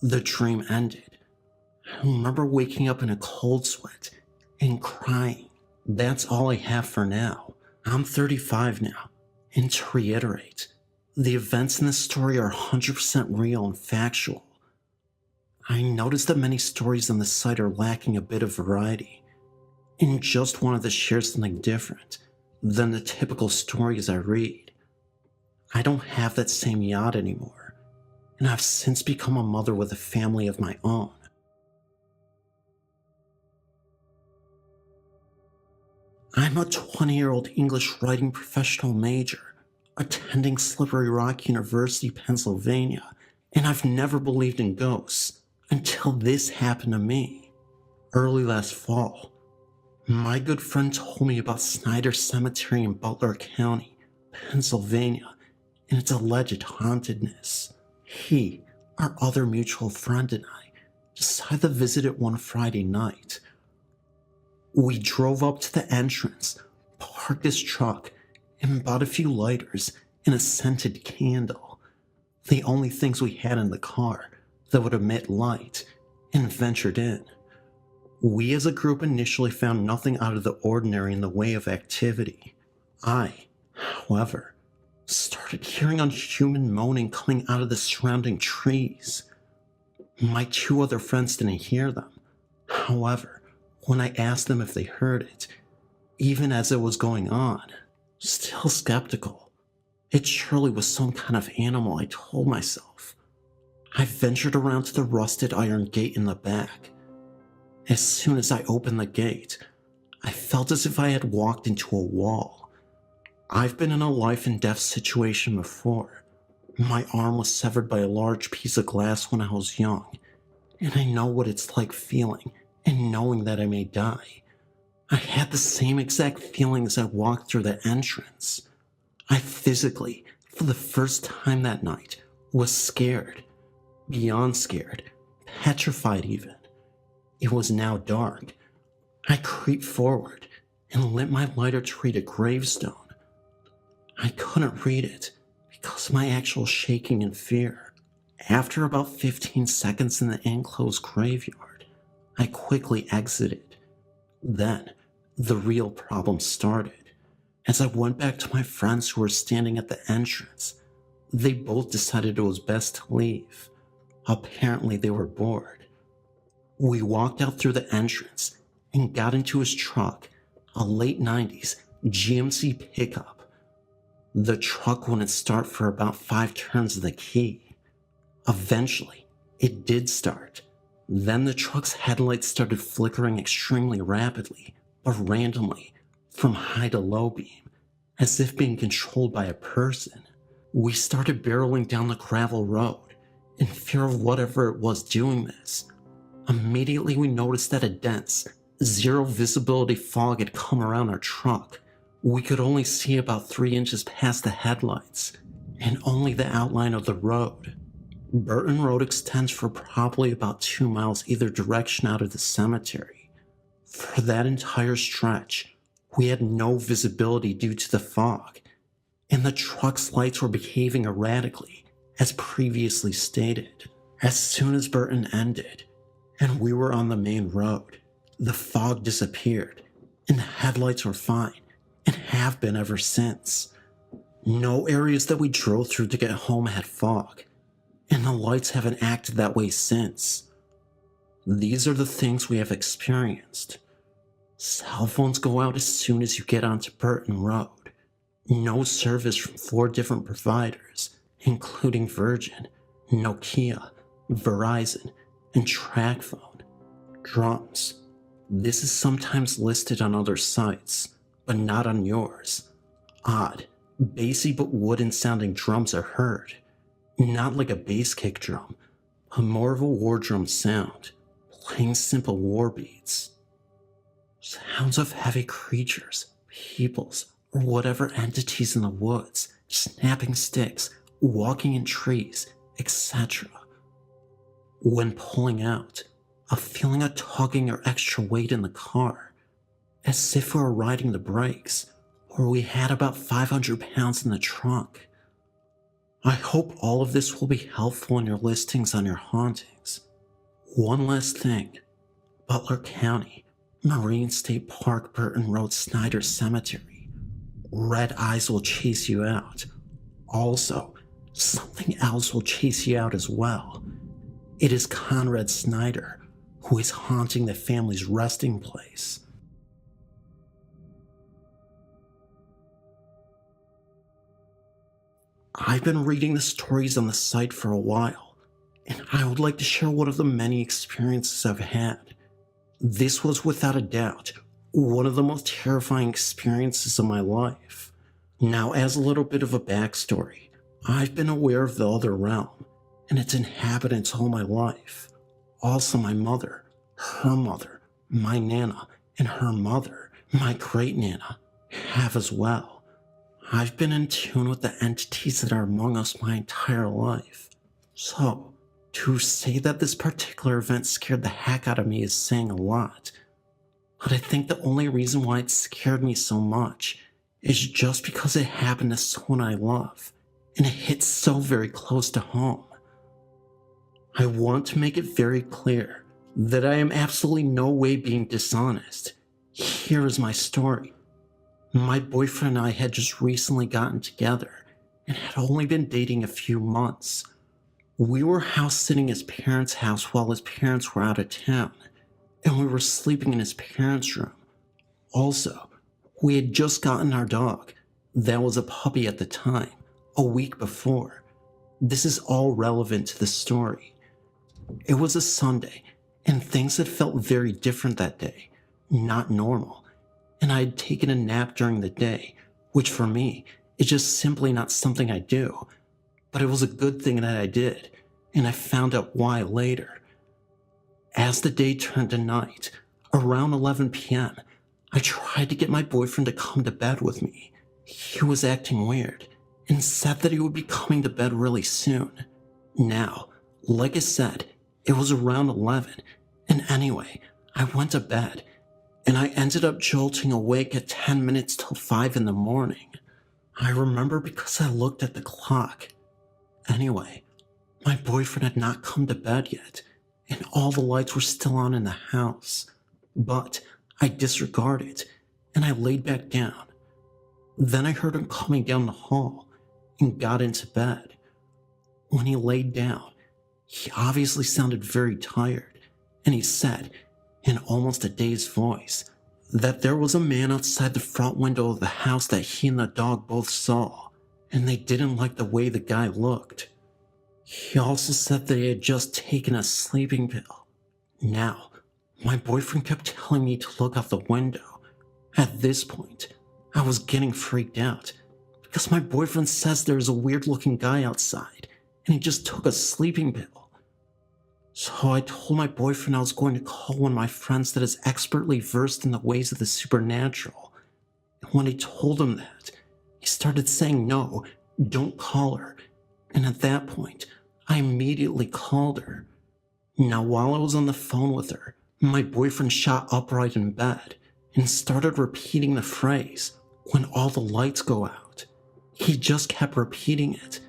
The dream ended. I remember waking up in a cold sweat and crying. That's all I have for now. I'm 35 now, and to reiterate, the events in this story are 100% real and factual. I noticed that many stories on the site are lacking a bit of variety, and just wanted to share something different than the typical stories I read. I don't have that same yacht anymore, and I've since become a mother with a family of my own. I'm a 20-year-old English writing professional major, attending Slippery Rock University, Pennsylvania, and I've never believed in ghosts until this happened to me. Early last fall, my good friend told me about Snyder Cemetery in Butler County, Pennsylvania, and its alleged hauntedness. He, our other mutual friend, and I decided to visit it one Friday night. We drove up to the entrance, parked his truck, and bought a few lighters and a scented candle. The only things we had in the car that would emit light, and ventured in. We as a group initially found nothing out of the ordinary in the way of activity. I, however, started hearing unhuman moaning coming out of the surrounding trees. My two other friends didn't hear them. However, when I asked them if they heard it, even as it was going on, still skeptical, it surely was some kind of animal, I told myself. I ventured around to the rusted iron gate in the back. As soon as I opened the gate, I felt as if I had walked into a wall. I've been in a life and death situation before. My arm was severed by a large piece of glass when I was young, and I know what it's like feeling and knowing that I may die. I had the same exact feeling as I walked through the entrance. I physically, for the first time that night, was scared. Beyond scared, petrified even. It was now dark. I creeped forward and lit my lighter to read a gravestone. I couldn't read it because of my actual shaking and fear. After about 15 seconds in the enclosed graveyard, I quickly exited. Then, the real problem started. As I went back to my friends who were standing at the entrance, they both decided it was best to leave. Apparently they were bored. We walked out through the entrance and got into his truck, a late 90s GMC pickup. The truck wouldn't start for about 5 turns of the key. Eventually, It did start. Then the truck's headlights started flickering extremely rapidly, but randomly, from high to low beam, as if being controlled by a person. We started barreling down the gravel road, in fear of whatever it was doing this. Immediately we noticed that a dense, zero visibility fog had come around our truck. We could only see about 3 inches past the headlights, and only the outline of the road. Burton Road extends for probably about 2 miles either direction out of the cemetery. For that entire stretch, we had no visibility due to the fog, and the truck's lights were behaving erratically, as previously stated. As soon as Burton ended, and we were on the main road, the fog disappeared, and the headlights were fine, and have been ever since. No areas that we drove through to get home had fog, and the lights haven't acted that way since. These are the things we have experienced. Cell phones go out as soon as you get onto Burton Road. No service from 4 different providers, including Virgin, Nokia, Verizon, and TracFone. Drums. This is sometimes listed on other sites, but not on yours. Odd, bassy but wooden sounding drums are heard. Not like a bass kick drum, but more of a war drum sound, playing simple war beats. Sounds of heavy creatures, peoples, or whatever entities in the woods, snapping sticks, walking in trees, etc. When pulling out, a feeling of tugging or extra weight in the car, as if we were riding the brakes, or we had about 500 pounds in the trunk. I hope all of this will be helpful in your listings on your hauntings. One last thing. Butler County, Marine State Park, Burton Road, Snyder Cemetery. Red eyes will chase you out. Also, something else will chase you out as well. It is Conrad Snyder, who is haunting the family's resting place. I've been reading the stories on the site for a while, and I would like to share one of the many experiences I've had. This was without a doubt one of the most terrifying experiences of my life. Now, as a little bit of a backstory, I've been aware of the other realm and its inhabitants all my life. Also my mother, her mother, my Nana, and her mother, my great Nana, have as well. I've been in tune with the entities that are among us my entire life. So, to say that this particular event scared the heck out of me is saying a lot. But I think the only reason why it scared me so much is just because it happened to someone I love, and it hits so very close to home. I want to make it very clear that I am absolutely no way being dishonest. Here is my story. My boyfriend and I had just recently gotten together and had only been dating a few months. We were house sitting at his parents' house while his parents were out of town, and we were sleeping in his parents' room. Also, we had just gotten our dog, that was a puppy at the time, a week before. This is all relevant to the story. It was a Sunday, and things had felt very different that day, not normal. And I had taken a nap during the day, which for me is just simply not something I do. But it was a good thing that I did, and I found out why later. As the day turned to night, around 11 p.m., I tried to get my boyfriend to come to bed with me. He was acting weird, and said that he would be coming to bed really soon. Now, like I said, it was around 11, and anyway, I went to bed, and I ended up jolting awake at 10 minutes till 5 in the morning. I remember because I looked at the clock. Anyway, my boyfriend had not come to bed yet, and all the lights were still on in the house. But I disregarded, and I laid back down. Then I heard him coming down the hall, and got into bed. When he laid down, he obviously sounded very tired, and he said, in almost a dazed voice, that there was a man outside the front window of the house that he and the dog both saw, and they didn't like the way the guy looked. He also said that he had just taken a sleeping pill. Now, my boyfriend kept telling me to look out the window. At this point, I was getting freaked out because my boyfriend says there's a weird-looking guy outside and he just took a sleeping pill. So I told my boyfriend I was going to call one of my friends that is expertly versed in the ways of the supernatural. And when I told him that, he started saying, "No, don't call her." And at that point, I immediately called her. Now, while I was on the phone with her, my boyfriend shot upright in bed and started repeating the phrase, "When all the lights go out." He just kept repeating it.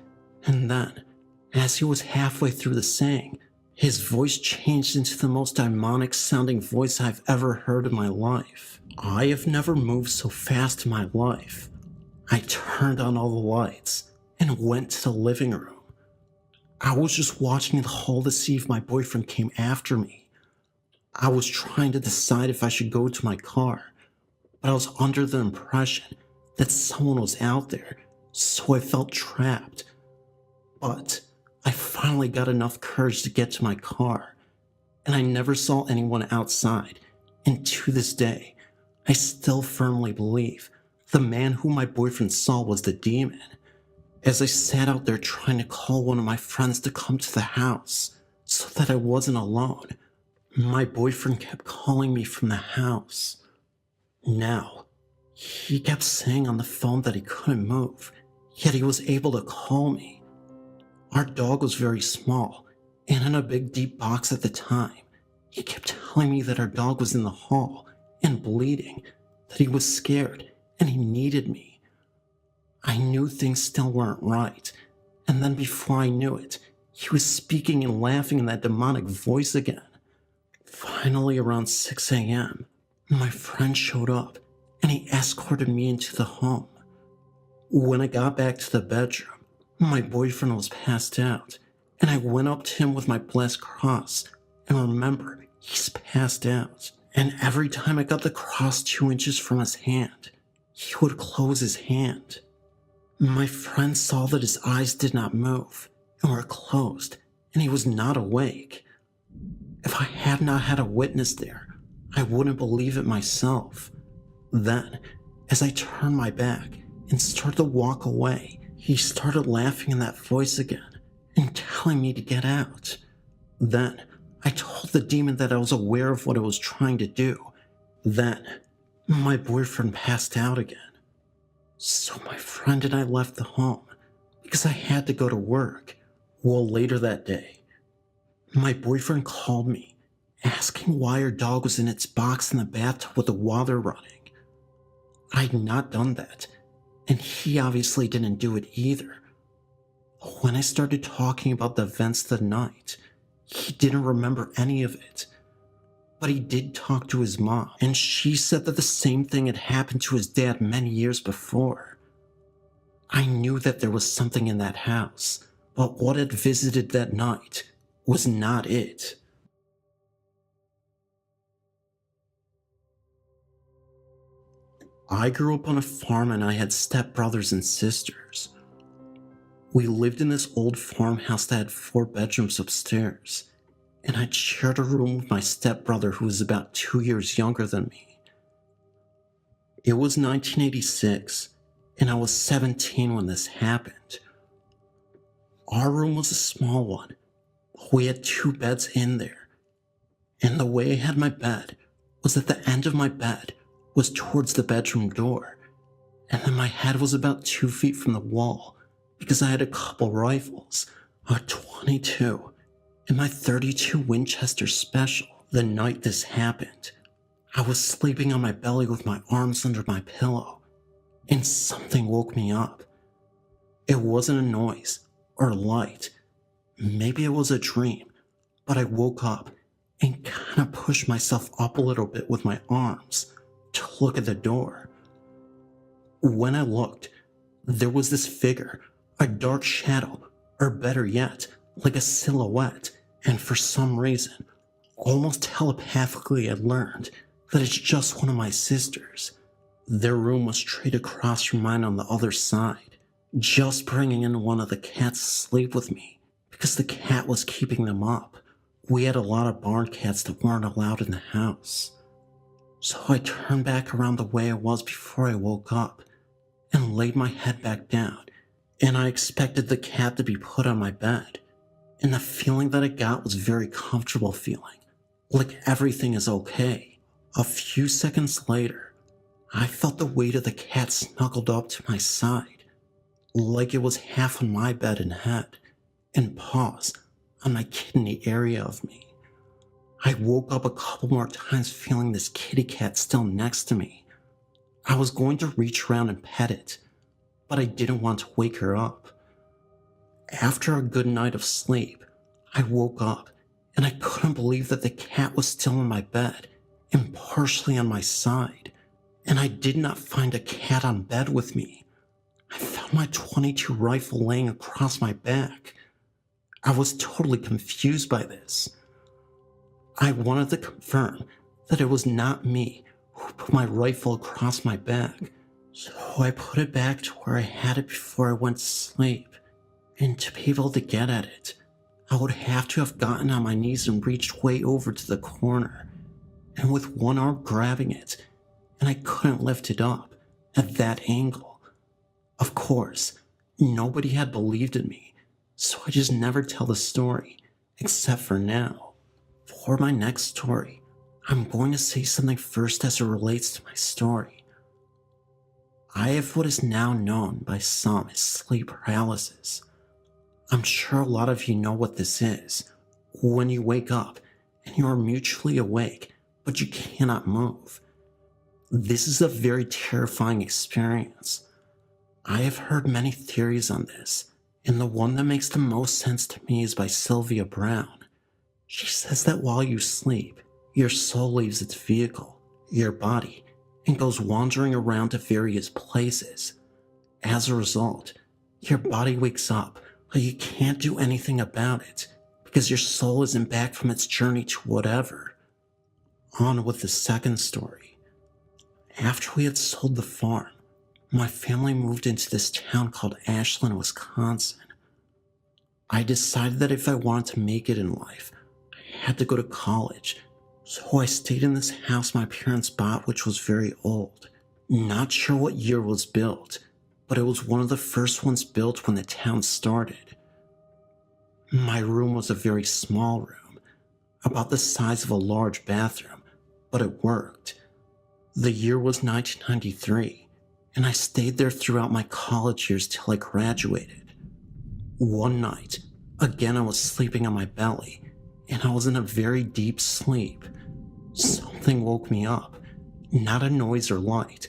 And then, as he was halfway through the saying, his voice changed into the most demonic sounding voice I've ever heard in my life. I have never moved so fast in my life. I turned on all the lights and went to the living room. I was just watching the hall to see if my boyfriend came after me. I was trying to decide if I should go to my car, but I was under the impression that someone was out there, so I felt trapped. But I finally got enough courage to get to my car, and I never saw anyone outside, and to this day, I still firmly believe the man whom my boyfriend saw was the demon. As I sat out there trying to call one of my friends to come to the house so that I wasn't alone, my boyfriend kept calling me from the house. Now, he kept saying on the phone that he couldn't move, yet he was able to call me. Our dog was very small and in a big deep box at the time. He kept telling me that our dog was in the hall and bleeding, that he was scared and he needed me. I knew things still weren't right, and then before I knew it, he was speaking and laughing in that demonic voice again. Finally, around 6 a.m., my friend showed up, and he escorted me into the home. When I got back to the bedroom, my boyfriend was passed out, and I went up to him with my blessed cross, and remember, he's passed out. And every time I got the cross 2 inches from his hand, he would close his hand. My friend saw that his eyes did not move and were closed, and he was not awake. If I had not had a witness there, I wouldn't believe it myself. Then, as I turned my back and started to walk away, he started laughing in that voice again and telling me to get out. Then, I told the demon that I was aware of what it was trying to do. Then, my boyfriend passed out again. So my friend and I left the home because I had to go to work. Well, later that day, my boyfriend called me asking why our dog was in its box in the bathtub with the water running. I had not done that, and he obviously didn't do it either. When I started talking about the events of the night, he didn't remember any of it. But he did talk to his mom, and she said that the same thing had happened to his dad many years before. I knew that there was something in that house, but what had visited that night was not it. I grew up on a farm and I had stepbrothers and sisters. We lived in this old farmhouse that had 4 bedrooms upstairs, and I'd shared a room with my stepbrother who was about 2 years younger than me. It was 1986, and I was 17 when this happened. Our room was a small one, but we had 2 beds in there, and the way I had my bed was that the end of my bed was towards the bedroom door, and then my head was about 2 feet from the wall because I had a couple rifles, a .22, and my .32 Winchester Special. The night this happened, I was sleeping on my belly with my arms under my pillow, and something woke me up. It wasn't a noise or a light. Maybe it was a dream, but I woke up and kind of pushed myself up a little bit with my arms to look at the door. When I looked, there was this figure, a dark shadow, or better yet, like a silhouette, and for some reason, almost telepathically I learned that it's just one of my sisters. Their room was straight across from mine on the other side, just bringing in one of the cats to sleep with me because the cat was keeping them up. We had a lot of barn cats that weren't allowed in the house. So I turned back around the way I was before I woke up and laid my head back down, and I expected the cat to be put on my bed. And the feeling that I got was very comfortable feeling, like everything is okay. A few seconds later, I felt the weight of the cat snuggled up to my side, like it was half on my bed and head, and paws on my kidney area of me. I woke up a couple more times feeling this kitty cat still next to me. I was going to reach around and pet it, but I didn't want to wake her up. After a good night of sleep, I woke up and I couldn't believe that the cat was still in my bed and partially on my side, and I did not find a cat on bed with me. I found my .22 rifle laying across my back. I was totally confused by this. I wanted to confirm that it was not me who put my rifle across my back, so I put it back to where I had it before I went to sleep. And to be able to get at it, I would have to have gotten on my knees and reached way over to the corner, and with one arm grabbing it, and I couldn't lift it up at that angle. Of course, nobody had believed in me, so I just never tell the story, except for now. For my next story, I'm going to say something first as it relates to my story. I have what is now known by some as sleep paralysis. I'm sure a lot of you know what this is, when you wake up and you are mutually awake, but you cannot move. This is a very terrifying experience. I have heard many theories on this, and the one that makes the most sense to me is by Sylvia Brown. She says that while you sleep, your soul leaves its vehicle, your body, and goes wandering around to various places. As a result, your body wakes up, but you can't do anything about it because your soul isn't back from its journey to whatever. On with the second story. After we had sold the farm, my family moved into this town called Ashland, Wisconsin. I decided that if I wanted to make it in life, I had to go to college, so I stayed in this house my parents bought, which was very old. Not sure what year it was built, but it was one of the first ones built when the town started. My room was a very small room, about the size of a large bathroom, but it worked. The year was 1993, and I stayed there throughout my college years till I graduated. One night, again I was sleeping on my belly, and I was in a very deep sleep. Something woke me up, not a noise or light.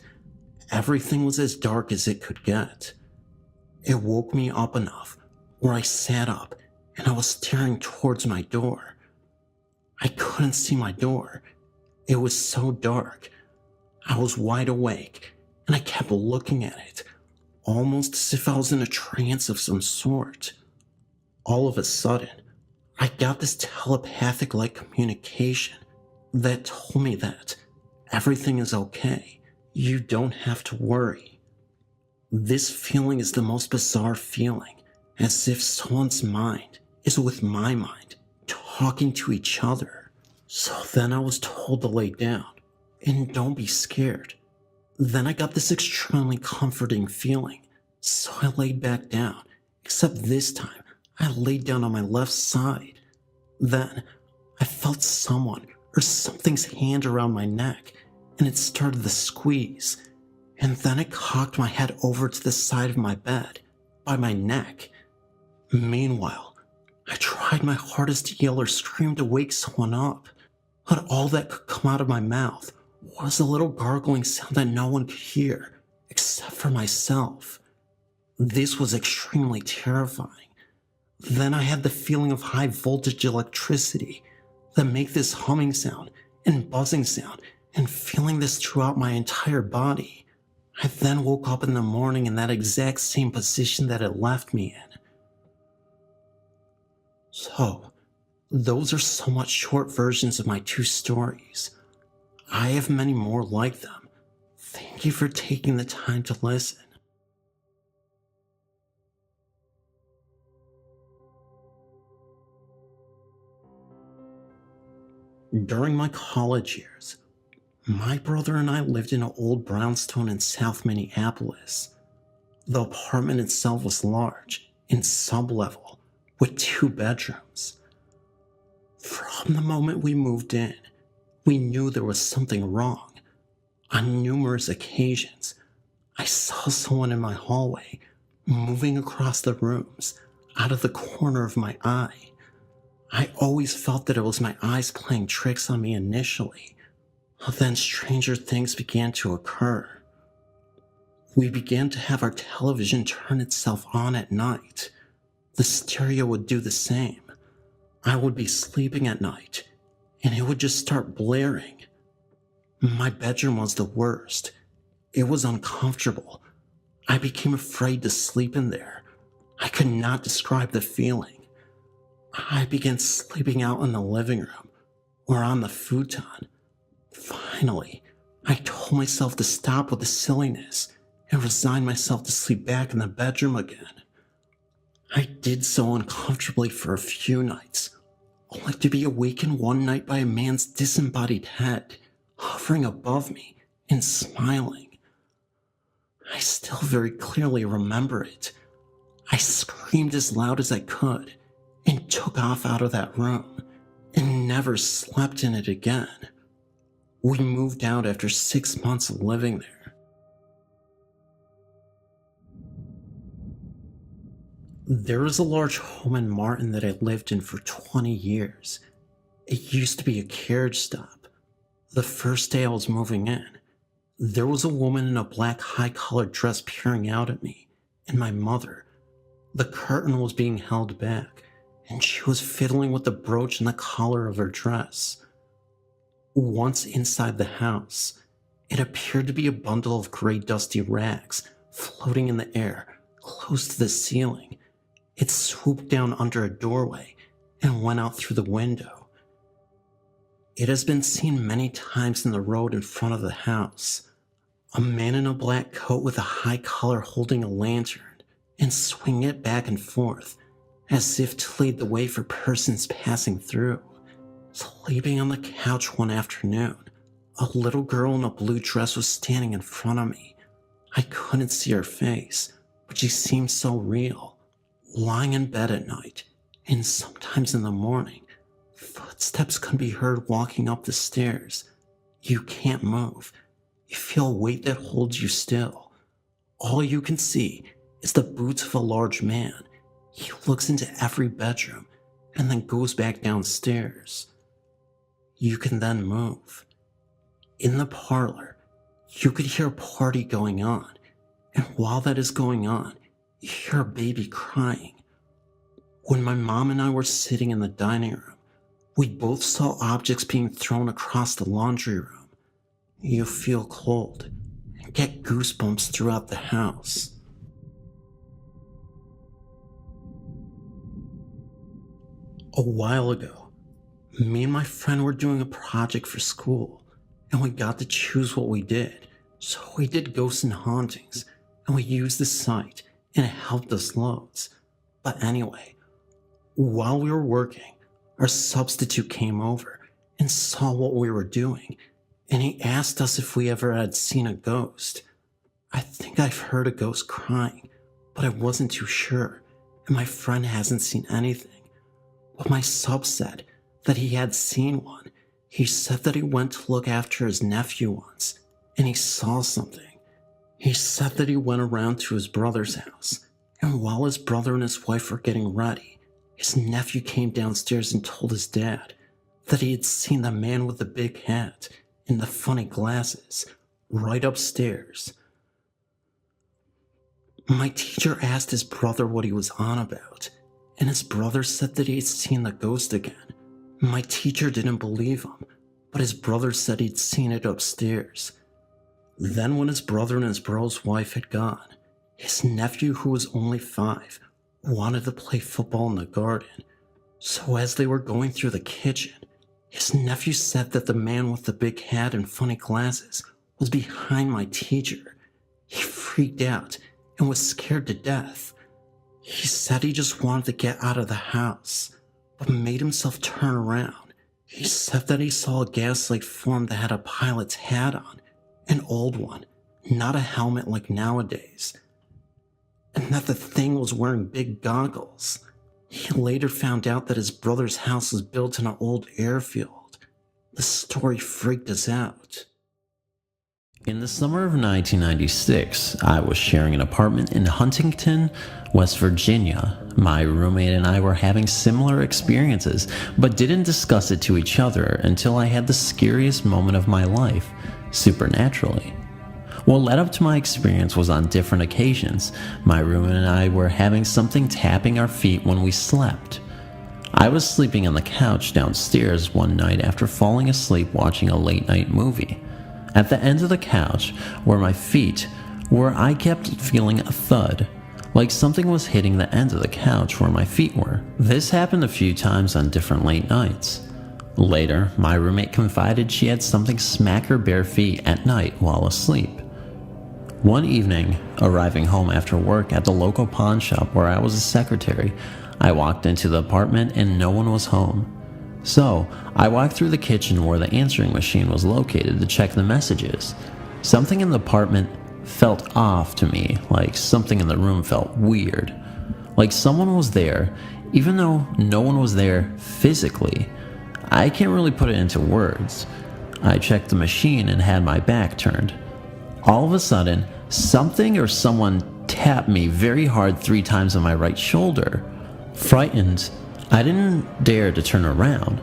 Everything was as dark as it could get. It woke me up enough where I sat up and I was staring towards my door. I couldn't see my door. It was so dark. I was wide awake and I kept looking at it, almost as if I was in a trance of some sort. All of a sudden, I got this telepathic-like communication that told me that everything is okay. You don't have to worry. This feeling is the most bizarre feeling, as if someone's mind is with my mind, talking to each other. So then I was told to lay down, and don't be scared. Then I got this extremely comforting feeling, so I laid back down, except this time I laid down on my left side. Then I felt someone or something's hand around my neck, and it started to squeeze, and then it cocked my head over to the side of my bed, by my neck. Meanwhile, I tried my hardest to yell or scream to wake someone up, but all that could come out of my mouth was a little gargling sound that no one could hear, except for myself. This was extremely terrifying. Then I had the feeling of high voltage electricity that make this humming sound and buzzing sound, and feeling this throughout my entire body. I then woke up in the morning in that exact same position that it left me in. So, those are somewhat short versions of my two stories. I have many more like them. Thank you for taking the time to listen. During my college years, my brother and I lived in an old brownstone in South Minneapolis. The apartment itself was large and sublevel with 2 bedrooms. From the moment we moved in, we knew there was something wrong. On numerous occasions, I saw someone in my hallway moving across the rooms out of the corner of my eye. I always felt that it was my eyes playing tricks on me initially. Then stranger things began to occur. We began to have our television turn itself on at night. The stereo would do the same. I would be sleeping at night, and it would just start blaring. My bedroom was the worst. It was uncomfortable. I became afraid to sleep in there. I could not describe the feeling. I began sleeping out in the living room or on the futon. Finally, I told myself to stop with the silliness and resign myself to sleep back in the bedroom again. I did so uncomfortably for a few nights, only to be awakened one night by a man's disembodied head hovering above me and smiling. I still very clearly remember it. I screamed as loud as I could and took off out of that room and never slept in it again. We moved out after 6 months of living there. There is a large home in Martin that I lived in for 20 years. It used to be a carriage stop. The first day I was moving in, there was a woman in a black high-collared dress peering out at me and my mother. The curtain was being held back, and she was fiddling with the brooch and the collar of her dress. Once inside the house, it appeared to be a bundle of gray dusty rags floating in the air close to the ceiling. It swooped down under a doorway and went out through the window. It has been seen many times in the road in front of the house. A man in a black coat with a high collar holding a lantern and swinging it back and forth as if to lead the way for persons passing through. Sleeping on the couch one afternoon, a little girl in a blue dress was standing in front of me. I couldn't see her face, but she seemed so real. Lying in bed at night, and sometimes in the morning, footsteps could be heard walking up the stairs. You can't move. You feel a weight that holds you still. All you can see is the boots of a large man. He looks into every bedroom and then goes back downstairs. You can then move. In the parlor, you could hear a party going on, and while that is going on, you hear a baby crying. When my mom and I were sitting in the dining room, we both saw objects being thrown across the laundry room. You feel cold and get goosebumps throughout the house. A while ago, me and my friend were doing a project for school, and we got to choose what we did. So we did ghosts and hauntings, and we used the site, and it helped us loads. But anyway, while we were working, our substitute came over and saw what we were doing, and he asked us if we ever had seen a ghost. I think I've heard a ghost crying, but I wasn't too sure, and my friend hasn't seen anything. But my sub said that he had seen one. He said that he went to look after his nephew once, and he saw something. He said that he went around to his brother's house, and while his brother and his wife were getting ready, his nephew came downstairs and told his dad that he had seen the man with the big hat and the funny glasses right upstairs. My teacher asked his brother what he was on about, and his brother said that he had seen the ghost again. My teacher didn't believe him, but his brother said he'd seen it upstairs. Then when his brother and his bro's wife had gone, his nephew, who was only 5, wanted to play football in the garden. So as they were going through the kitchen, his nephew said that the man with the big hat and funny glasses was behind my teacher. He freaked out and was scared to death. He said he just wanted to get out of the house, but made himself turn around He said that he saw a gas-like form that had a pilot's hat on, an old one, not a helmet like nowadays, and that the thing was wearing big goggles. He later found out that his brother's house was built in an old airfield. The story freaked us out. In the summer of 1996, I was sharing an apartment in Huntington, West Virginia. My roommate and I were having similar experiences, but didn't discuss it to each other until I had the scariest moment of my life, supernaturally. What led up to my experience was on different occasions. My roommate and I were having something tapping our feet when we slept. I was sleeping on the couch downstairs one night after falling asleep watching a late-night movie. At the end of the couch were my feet, where I kept feeling a thud, like something was hitting the end of the couch where my feet were. This happened a few times on different late nights. Later, my roommate confided she had something smack her bare feet at night while asleep. One evening, arriving home after work at the local pawn shop where I was a secretary, I walked into the apartment and no one was home. So, I walked through the kitchen where the answering machine was located to check the messages. Something in the apartment felt off to me, like something in the room felt weird. Like someone was there, even though no one was there physically. I can't really put it into words. I checked the machine and had my back turned. All of a sudden, something or someone tapped me very hard 3 times on my right shoulder. Frightened, I didn't dare to turn around.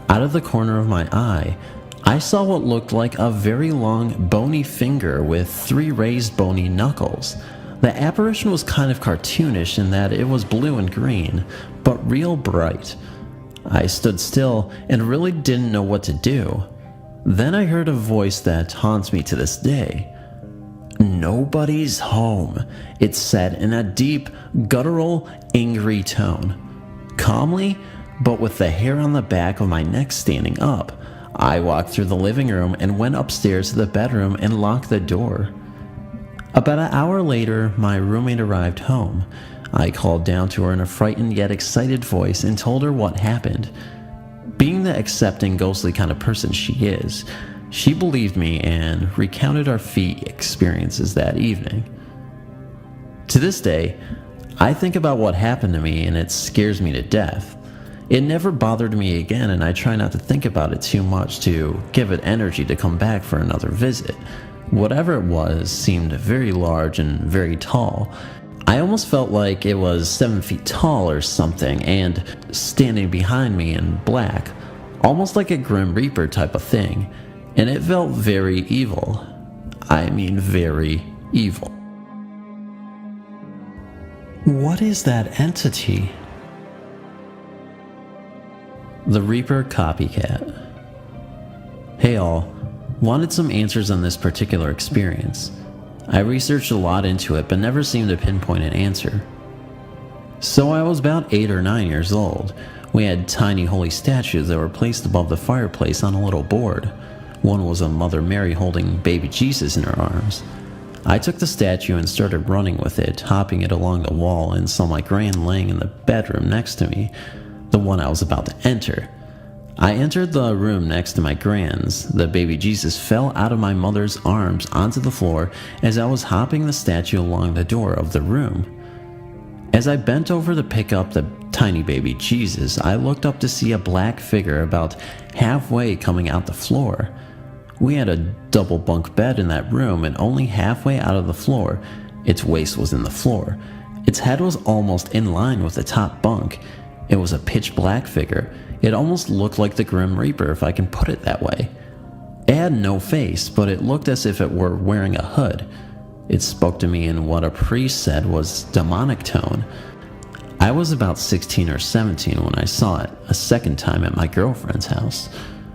Out of the corner of my eye, I saw what looked like a very long, bony finger with 3 raised bony knuckles. The apparition was kind of cartoonish in that it was blue and green, but real bright. I stood still and really didn't know what to do. Then I heard a voice that haunts me to this day. "Nobody's home," it said in a deep, guttural, angry tone. Calmly, but with the hair on the back of my neck standing up, I walked through the living room and went upstairs to the bedroom and locked the door. About an hour later, my roommate arrived home. I called down to her in a frightened yet excited voice and told her what happened. Being the accepting, ghostly kind of person she is, she believed me and recounted our feet experiences that evening. To this day, I think about what happened to me and it scares me to death. It never bothered me again, and I try not to think about it too much to give it energy to come back for another visit. Whatever it was seemed very large and very tall. I almost felt like it was 7 feet tall or something, and standing behind me in black, almost like a Grim Reaper type of thing, and it felt very evil. I mean very evil. What is that entity? The Reaper Copycat. Hey all, wanted some answers on this particular experience. I researched a lot into it but never seemed to pinpoint an answer. So I was about 8 or 9 years old. We had tiny holy statues that were placed above the fireplace on a little board. One was a Mother Mary holding baby Jesus in her arms. I took the statue and started running with it, hopping it along the wall, and saw my gran laying in the bedroom next to me, the one I was about to enter. I entered the room next to my gran's. The baby Jesus fell out of my mother's arms onto the floor as I was hopping the statue along the door of the room. As I bent over to pick up the tiny baby Jesus, I looked up to see a black figure about halfway coming out the floor. We had a double bunk bed in that room, and only halfway out of the floor, its waist was in the floor. Its head was almost in line with the top bunk. It was a pitch black figure. It almost looked like the Grim Reaper, if I can put it that way. It had no face, but it looked as if it were wearing a hood. It spoke to me in what a priest said was demonic tone. I was about 16 or 17 when I saw it a second time at my girlfriend's house.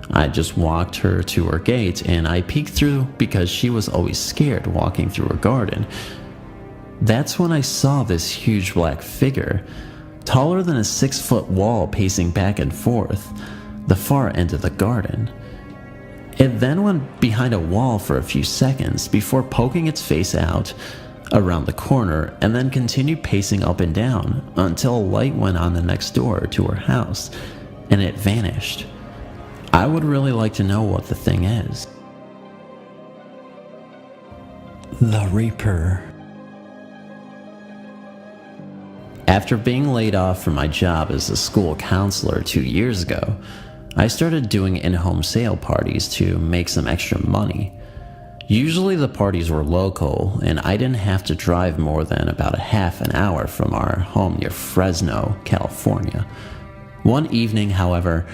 I just walked her to her gate and I peeked through because she was always scared walking through her garden. That's when I saw this huge black figure, taller than a 6-foot wall, pacing back and forth, the far end of the garden. It then went behind a wall for a few seconds before poking its face out around the corner and then continued pacing up and down until a light went on the next door to her house and it vanished. I would really like to know what the thing is. The Reaper. After being laid off from my job as a school counselor 2 years ago, I started doing in-home sale parties to make some extra money. Usually the parties were local, and I didn't have to drive more than about a half an hour from our home near Fresno, California. One evening, however,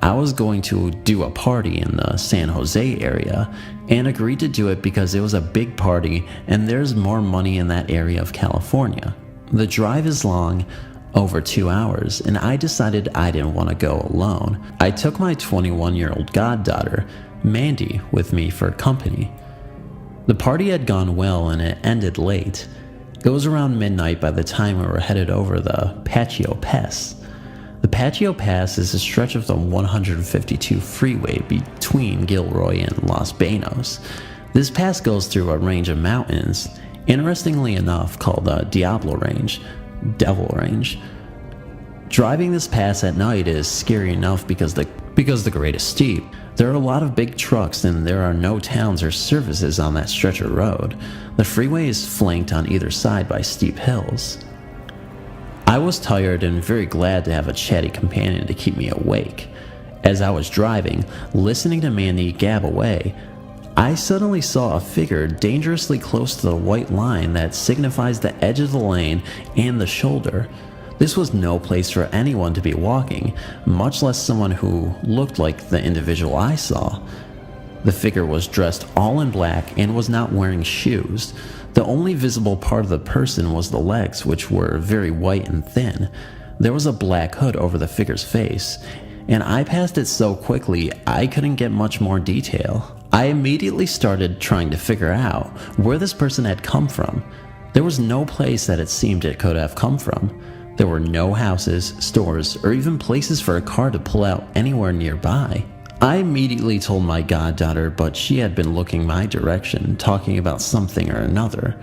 I was going to do a party in the San Jose area and agreed to do it because it was a big party and there's more money in that area of California. The drive is long, over 2 hours, and I decided I didn't want to go alone. I took my 21-year-old goddaughter, Mandy, with me for company. The party had gone well and it ended late. It was around midnight by the time we were headed over the Patio Pass. The Patio Pass is a stretch of the 152 freeway between Gilroy and Los Banos. This pass goes through a range of mountains, interestingly enough called the Diablo Range, Devil Range. Driving this pass at night is scary enough because the grade is steep. There are a lot of big trucks and there are no towns or services on that stretch of road. The freeway is flanked on either side by steep hills. I was tired and very glad to have a chatty companion to keep me awake. As I was driving, listening to Mandy gab away, I suddenly saw a figure dangerously close to the white line that signifies the edge of the lane and the shoulder. This was no place for anyone to be walking, much less someone who looked like the individual I saw. The figure was dressed all in black and was not wearing shoes. The only visible part of the person was the legs, which were very white and thin. There was a black hood over the figure's face, and I passed it so quickly I couldn't get much more detail. I immediately started trying to figure out where this person had come from. There was no place that it seemed it could have come from. There were no houses, stores, or even places for a car to pull out anywhere nearby. I immediately told my goddaughter, but she had been looking my direction, talking about something or another.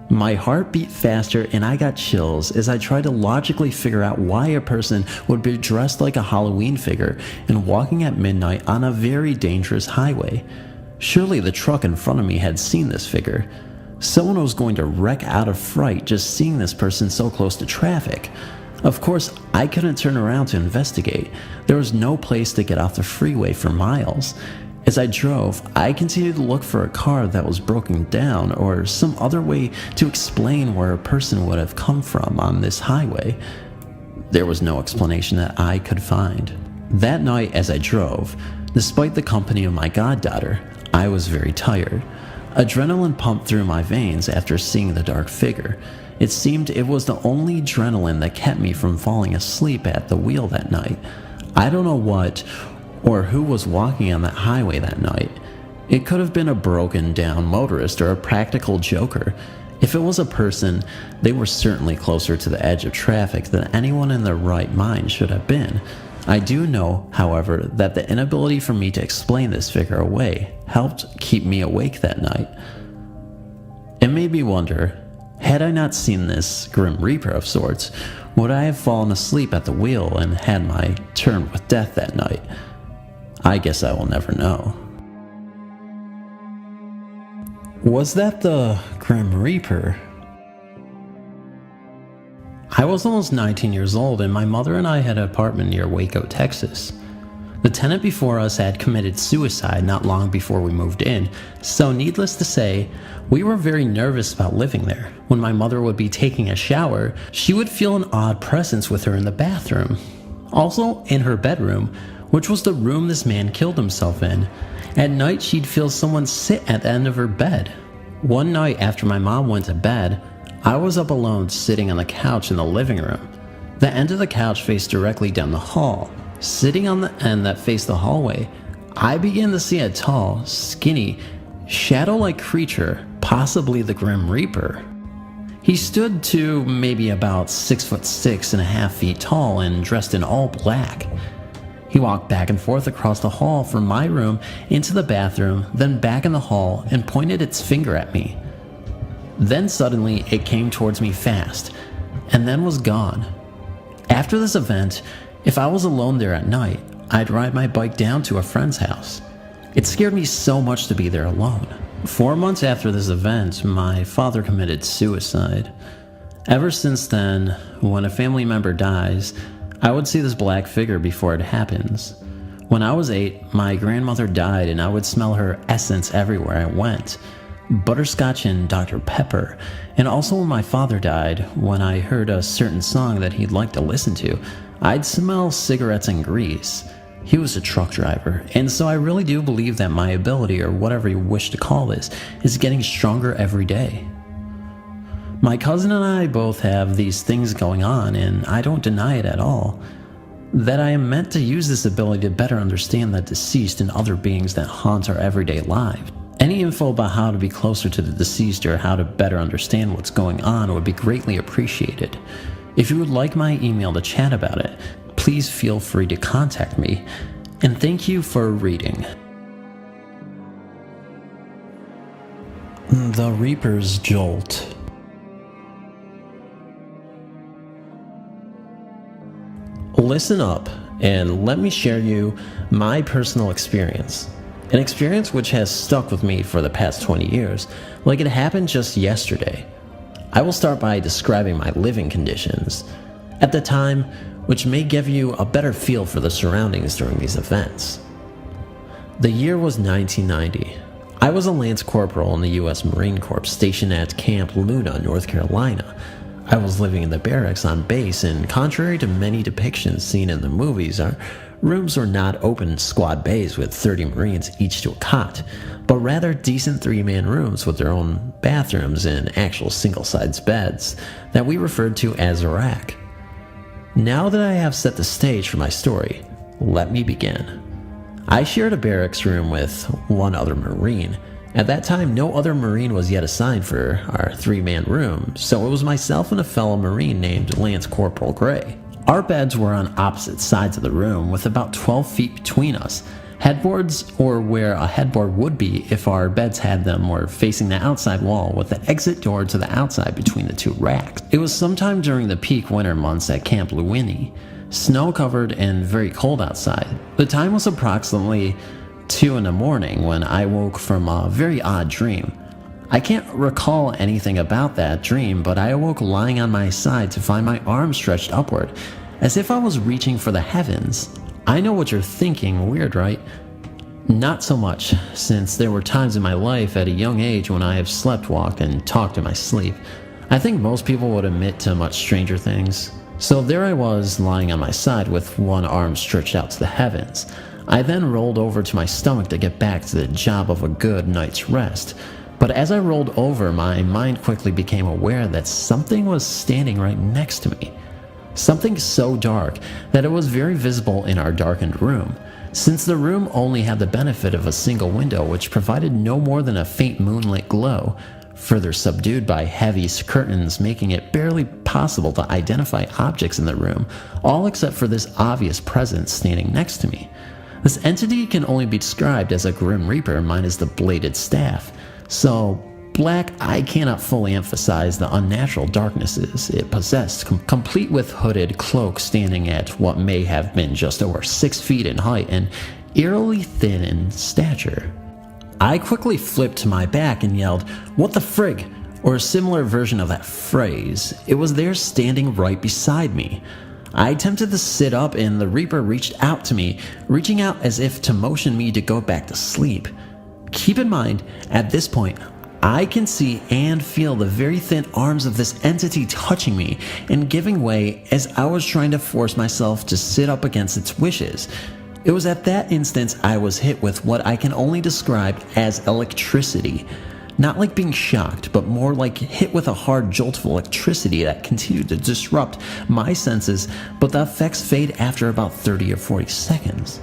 My heart beat faster and I got chills as I tried to logically figure out why a person would be dressed like a Halloween figure and walking at midnight on a very dangerous highway. Surely the truck in front of me had seen this figure. Someone was going to wreck out of fright just seeing this person so close to traffic. Of course, I couldn't turn around to investigate. There was no place to get off the freeway for miles. As I drove, I continued to look for a car that was broken down or some other way to explain where a person would have come from on this highway. There was no explanation that I could find. That night as I drove, despite the company of my goddaughter, I was very tired. Adrenaline pumped through my veins after seeing the dark figure. It seemed it was the only adrenaline that kept me from falling asleep at the wheel that night. I don't know what or who was walking on that highway that night. It could have been a broken down motorist or a practical joker. If it was a person, they were certainly closer to the edge of traffic than anyone in their right mind should have been. I do know, however, that the inability for me to explain this figure away helped keep me awake that night. It made me wonder, had I not seen this Grim Reaper of sorts, would I have fallen asleep at the wheel and had my turn with death that night? I guess I will never know. Was that the Grim Reaper? I was almost 19 years old and my mother and I had an apartment near Waco, Texas. The tenant before us had committed suicide not long before we moved in, so needless to say, we were very nervous about living there. When my mother would be taking a shower, she would feel an odd presence with her in the bathroom. Also, in her bedroom, which was the room this man killed himself in, at night she'd feel someone sit at the end of her bed. One night after my mom went to bed, I was up alone sitting on the couch in the living room. The end of the couch faced directly down the hall. Sitting on the end that faced the hallway, I began to see a tall, skinny, shadow-like creature, possibly the Grim Reaper. He stood to maybe about 6'6.5 feet tall and dressed in all black. He walked back and forth across the hall from my room into the bathroom, then back in the hall and pointed its finger at me. Then suddenly it came towards me fast, and then was gone. After this event, if I was alone there at night, I'd ride my bike down to a friend's house. It scared me so much to be there alone. 4 months after this event, my father committed suicide. Ever since then, when a family member dies, I would see this black figure before it happens. When I was 8, my grandmother died and I would smell her essence everywhere I went. Butterscotch and Dr. Pepper. And also when my father died, when I heard a certain song that he'd like to listen to, I'd smell cigarettes and grease. He was a truck driver, and so I really do believe that my ability, or whatever you wish to call this, is getting stronger every day. My cousin and I both have these things going on, and I don't deny it at all. That I am meant to use this ability to better understand the deceased and other beings that haunt our everyday lives. Any info about how to be closer to the deceased or how to better understand what's going on would be greatly appreciated. If you would like my email to chat about it, please feel free to contact me. And thank you for reading. The Reaper's Jolt. Listen up and let me share you my personal experience. An experience which has stuck with me for the past 20 years, like it happened just yesterday. I will start by describing my living conditions at the time, which may give you a better feel for the surroundings during these events. The year was 1990. I was a Lance Corporal in the U.S. Marine Corps stationed at Camp Luna, North Carolina. I was living in the barracks on base, and contrary to many depictions seen in the movies, our rooms were not open squad bays with 30 Marines each to a cot, but rather decent 3-man rooms with their own bathrooms and actual single-size beds that we referred to as a rack. Now that I have set the stage for my story, let me begin. I shared a barracks room with one other Marine. At that time, no other Marine was yet assigned for our 3-man room, so it was myself and a fellow Marine named Lance Corporal Gray. Our beds were on opposite sides of the room with about 12 feet between us. Headboards, or where a headboard would be if our beds had them, were facing the outside wall with the exit door to the outside between the two racks. It was sometime during the peak winter months at Camp Luini, snow-covered and very cold outside. The time was approximately 2 in the morning when I woke from a very odd dream. I can't recall anything about that dream, but I awoke lying on my side to find my arms stretched upward, as if I was reaching for the heavens. I know what you're thinking, weird, right? Not so much, since there were times in my life at a young age when I have slept, walked, and talked in my sleep. I think most people would admit to much stranger things. So there I was, lying on my side with one arm stretched out to the heavens. I then rolled over to my stomach to get back to the job of a good night's rest. But as I rolled over, my mind quickly became aware that something was standing right next to me. Something so dark that it was very visible in our darkened room, since the room only had the benefit of a single window which provided no more than a faint moonlit glow, further subdued by heavy curtains, making it barely possible to identify objects in the room, all except for this obvious presence standing next to me. This entity can only be described as a Grim Reaper minus the bladed staff. So black, I cannot fully emphasize the unnatural darknesses it possessed, complete with hooded cloak standing at what may have been just over 6 feet in height and eerily thin in stature. I quickly flipped to my back and yelled, "What the frig?" or a similar version of that phrase. It was there standing right beside me. I attempted to sit up and the Reaper reached out to me, reaching out as if to motion me to go back to sleep. Keep in mind, at this point, I can see and feel the very thin arms of this entity touching me and giving way as I was trying to force myself to sit up against its wishes. It was at that instant I was hit with what I can only describe as electricity. Not like being shocked, but more like hit with a hard jolt of electricity that continued to disrupt my senses, but the effects fade after about 30 or 40 seconds.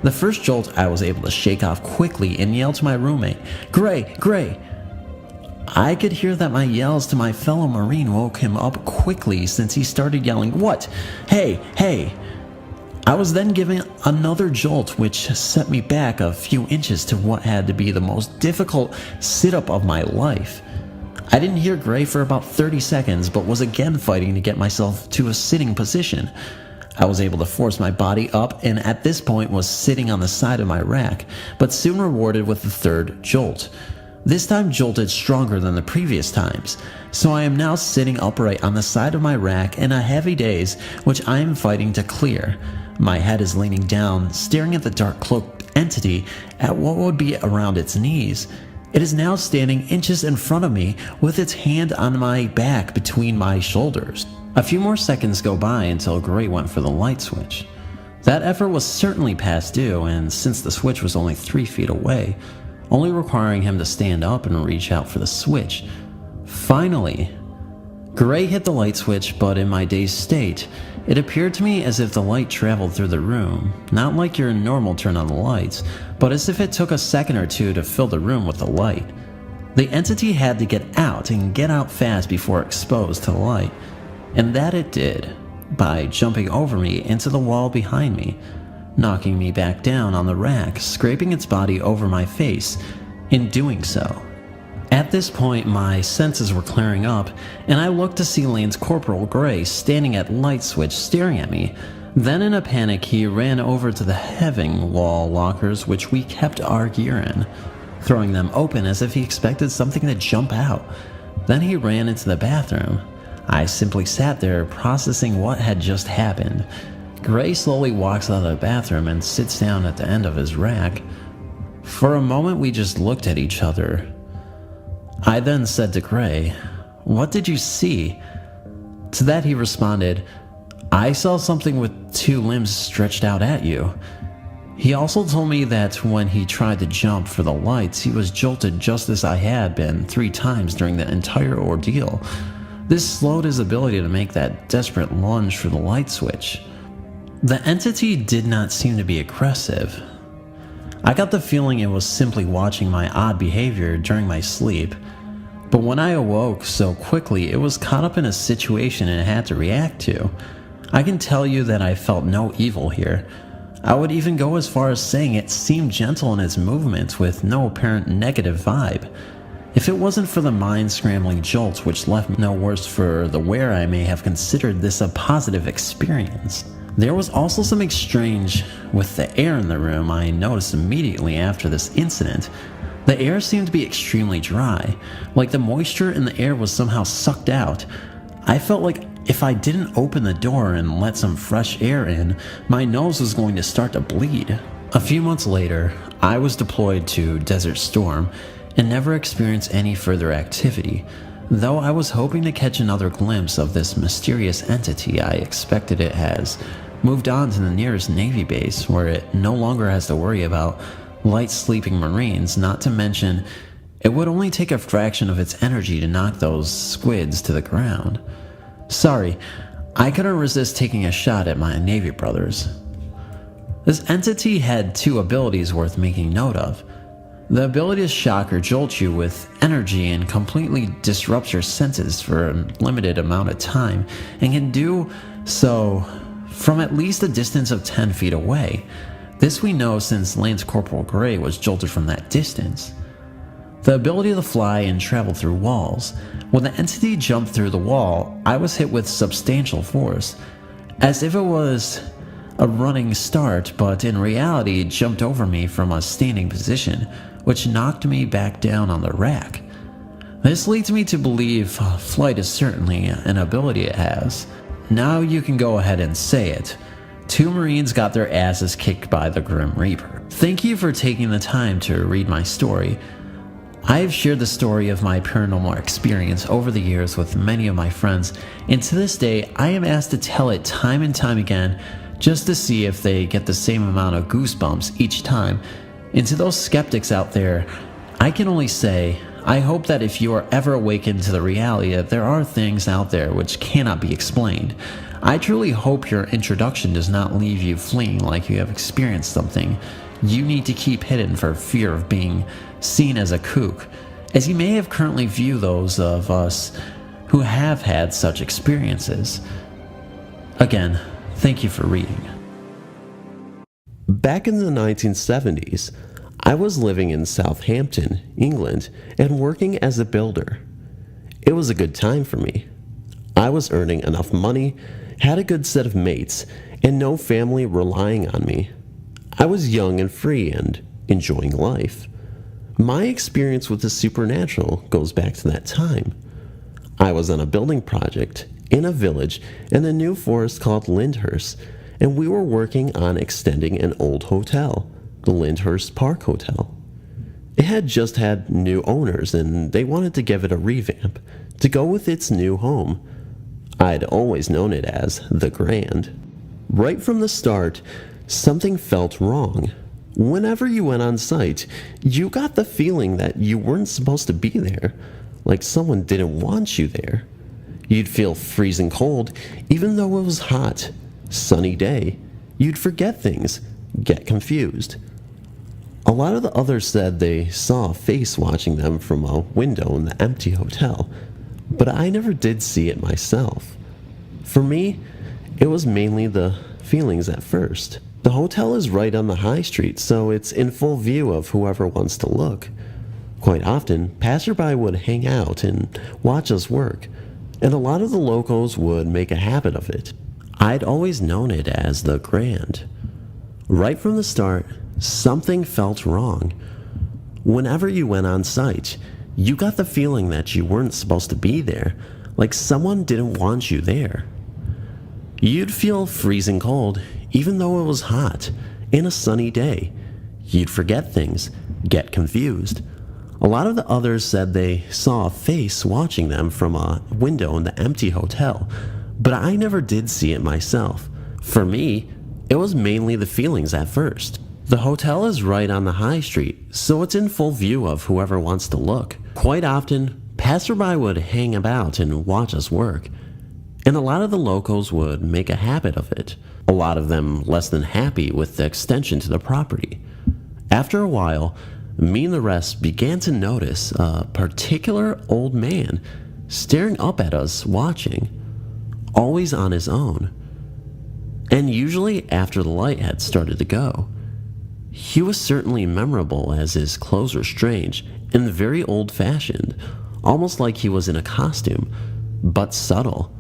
The first jolt I was able to shake off quickly and yell to my roommate, "Gray, Gray!" I could hear that my yells to my fellow Marine woke him up quickly since he started yelling, "What? Hey, hey!" I was then given another jolt which set me back a few inches to what had to be the most difficult sit-up of my life. I didn't hear Gray for about 30 seconds but was again fighting to get myself to a sitting position. I was able to force my body up and at this point was sitting on the side of my rack, but soon rewarded with the third jolt. This time jolted stronger than the previous times, so I am now sitting upright on the side of my rack in a heavy daze which I am fighting to clear. My head is leaning down, staring at the dark cloaked entity at what would be around its knees. It is now standing inches in front of me with its hand on my back between my shoulders. A few more seconds go by until Gray went for the light switch. That effort was certainly past due, and since the switch was only 3 feet away, only requiring him to stand up and reach out for the switch. Finally, Gray hit the light switch, but in my dazed state, it appeared to me as if the light traveled through the room, not like your normal turn on the lights, but as if it took a second or two to fill the room with the light. The entity had to get out and get out fast before exposed to the light, and that it did, by jumping over me into the wall behind me, knocking me back down on the rack, scraping its body over my face in doing so. At this point, my senses were clearing up, and I looked to see Lane's Corporal Gray standing at light switch staring at me. Then in a panic, he ran over to the heaving wall lockers which we kept our gear in, throwing them open as if he expected something to jump out. Then he ran into the bathroom. I simply sat there processing what had just happened. Gray slowly walks out of the bathroom and sits down at the end of his rack. For a moment we just looked at each other. I then said to Gray, "What did you see?" To that he responded, "I saw something with 2 limbs stretched out at you." He also told me that when he tried to jump for the lights, he was jolted just as I had been 3 times during the entire ordeal. This slowed his ability to make that desperate lunge for the light switch. The entity did not seem to be aggressive. I got the feeling it was simply watching my odd behavior during my sleep. But when I awoke so quickly, it was caught up in a situation it had to react to. I can tell you that I felt no evil here. I would even go as far as saying it seemed gentle in its movements with no apparent negative vibe. If it wasn't for the mind-scrambling jolts which left me no worse for the wear, I may have considered this a positive experience. There was also something strange with the air in the room I noticed immediately after this incident. The air seemed to be extremely dry, like the moisture in the air was somehow sucked out. I felt like if I didn't open the door and let some fresh air in, my nose was going to start to bleed. A few months later, I was deployed to Desert Storm and never experienced any further activity. Though I was hoping to catch another glimpse of this mysterious entity, I expected it has moved on to the nearest Navy base where it no longer has to worry about light sleeping Marines, not to mention it would only take a fraction of its energy to knock those squids to the ground. Sorry, I couldn't resist taking a shot at my Navy brothers. This entity had 2 abilities worth making note of. The ability to shock or jolt you with energy and completely disrupts your senses for a limited amount of time, and can do so from at least a distance of 10 feet away. This we know since Lance Corporal Gray was jolted from that distance. The ability to fly and travel through walls. When the entity jumped through the wall, I was hit with substantial force, as if it was a running start, but in reality it jumped over me from a standing position, which knocked me back down on the rack. This leads me to believe flight is certainly an ability it has. Now you can go ahead and say it. 2 Marines got their asses kicked by the Grim Reaper. Thank you for taking the time to read my story. I have shared the story of my paranormal experience over the years with many of my friends, and to this day I am asked to tell it time and time again just to see if they get the same amount of goosebumps each time. And to those skeptics out there, I can only say, I hope that if you are ever awakened to the reality that there are things out there which cannot be explained, I truly hope your introduction does not leave you fleeing like you have experienced something you need to keep hidden for fear of being seen as a kook, as you may have currently view those of us who have had such experiences. Again, thank you for reading. Back in the 1970s, I was living in Southampton, England, and working as a builder. It was a good time for me. I was earning enough money, had a good set of mates, and no family relying on me. I was young and free and enjoying life. My experience with the supernatural goes back to that time. I was on a building project in a village in a new forest called Lyndhurst, and we were working on extending an old hotel, the Lyndhurst Park Hotel. It had just had new owners and they wanted to give it a revamp to go with its new home. I'd always known it as the Grand. Right from the start, something felt wrong. Whenever you went on site, you got the feeling that you weren't supposed to be there, like someone didn't want you there. You'd feel freezing cold, even though it was hot, sunny day. You'd forget things, get confused. A lot of the others said they saw a face watching them from a window in the empty hotel, but I never did see it myself. For me, it was mainly the feelings at first. The hotel is right on the high street, so it's in full view of whoever wants to look. Quite often, passerby would hang out and watch us work, and a lot of the locals would make a habit of it. I'd always known it as the Grand. Right from the start, something felt wrong. Whenever you went on site, you got the feeling that you weren't supposed to be there, like someone didn't want you there. You'd feel freezing cold, even though it was hot, in a sunny day. You'd forget things, get confused. A lot of the others said they saw a face watching them from a window in the empty hotel, but I never did see it myself. For me, it was mainly the feelings at first. The hotel is right on the high street, so it's in full view of whoever wants to look. Quite often, passerby would hang about and watch us work, and a lot of the locals would make a habit of it. A lot of them less than happy with the extension to the property. After a while, me and the rest began to notice a particular old man staring up at us watching, always on his own, and usually after the light had started to go. He was certainly memorable as his clothes were strange and very old-fashioned, almost like he was in a costume, but subtle.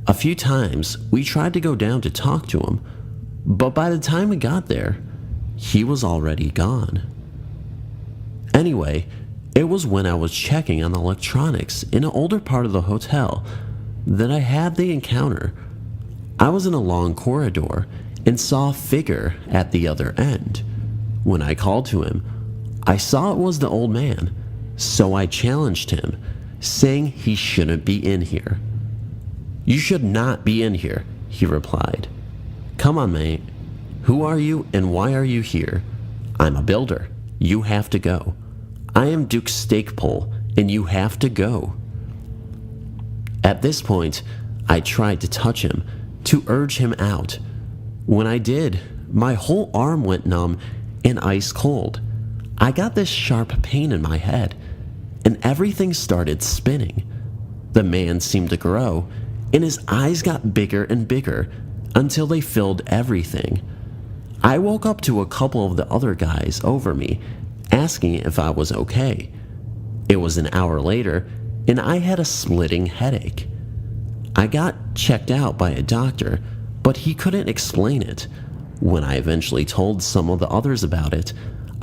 A few times we tried to go down to talk to him, but by the time we got there, he was already gone. Anyway, it was when I was checking on the electronics in an older part of the hotel that I had the encounter. I was in a long corridor and saw a figure at the other end. When I called to him, I saw it was the old man, so I challenged him, saying he shouldn't be in here. "You should not be in here," he replied. "Come on, mate. Who are you and why are you here? I'm a builder. You have to go. I am Duke Stakepole, and you have to go." At this point, I tried to touch him, to urge him out. When I did, my whole arm went numb and ice cold. I got this sharp pain in my head, and everything started spinning. The man seemed to grow, and his eyes got bigger and bigger until they filled everything. I woke up to a couple of the other guys over me, asking if I was okay. It was an hour later, and I had a splitting headache. I got checked out by a doctor, but he couldn't explain it. When I eventually told some of the others about it,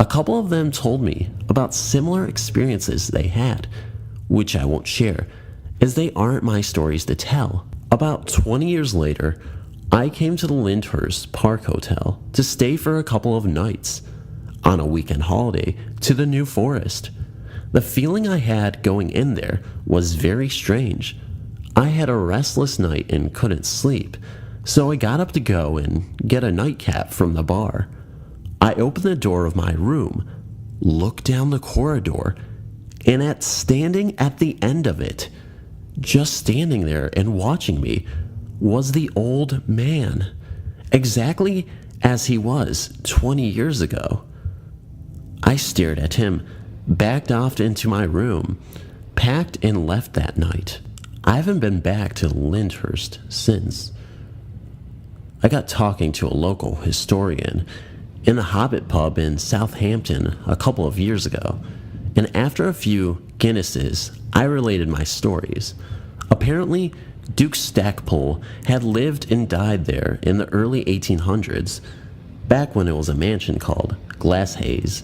a couple of them told me about similar experiences they had, which I won't share, as they aren't my stories to tell. About 20 years later, I came to the Lyndhurst Park Hotel to stay for a couple of nights on a weekend holiday to the New Forest. The feeling I had going in there was very strange. I had a restless night and couldn't sleep, so I got up to go and get a nightcap from the bar. I opened the door of my room, looked down the corridor, and standing at the end of it, just standing there and watching me, was the old man, exactly as he was 20 years ago. I stared at him, backed off into my room, packed and left that night. I haven't been back to Lyndhurst since. I got talking to a local historian in the Hobbit pub in Southampton a couple of years ago, and after a few Guinnesses, I related my stories. Apparently, Duke Stackpole had lived and died there in the early 1800s, back when it was a mansion called Glasshaze.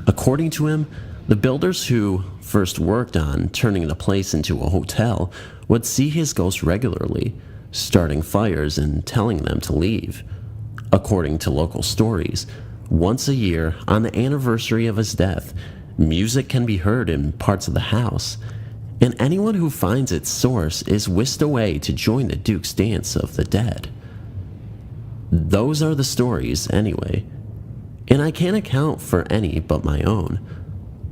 According to him, the builders who first worked on turning the place into a hotel would see his ghost regularly, starting fires and telling them to leave. According to local stories, once a year, on the anniversary of his death, music can be heard in parts of the house, and anyone who finds its source is whisked away to join the Duke's Dance of the Dead. Those are the stories, anyway, and I can't account for any but my own.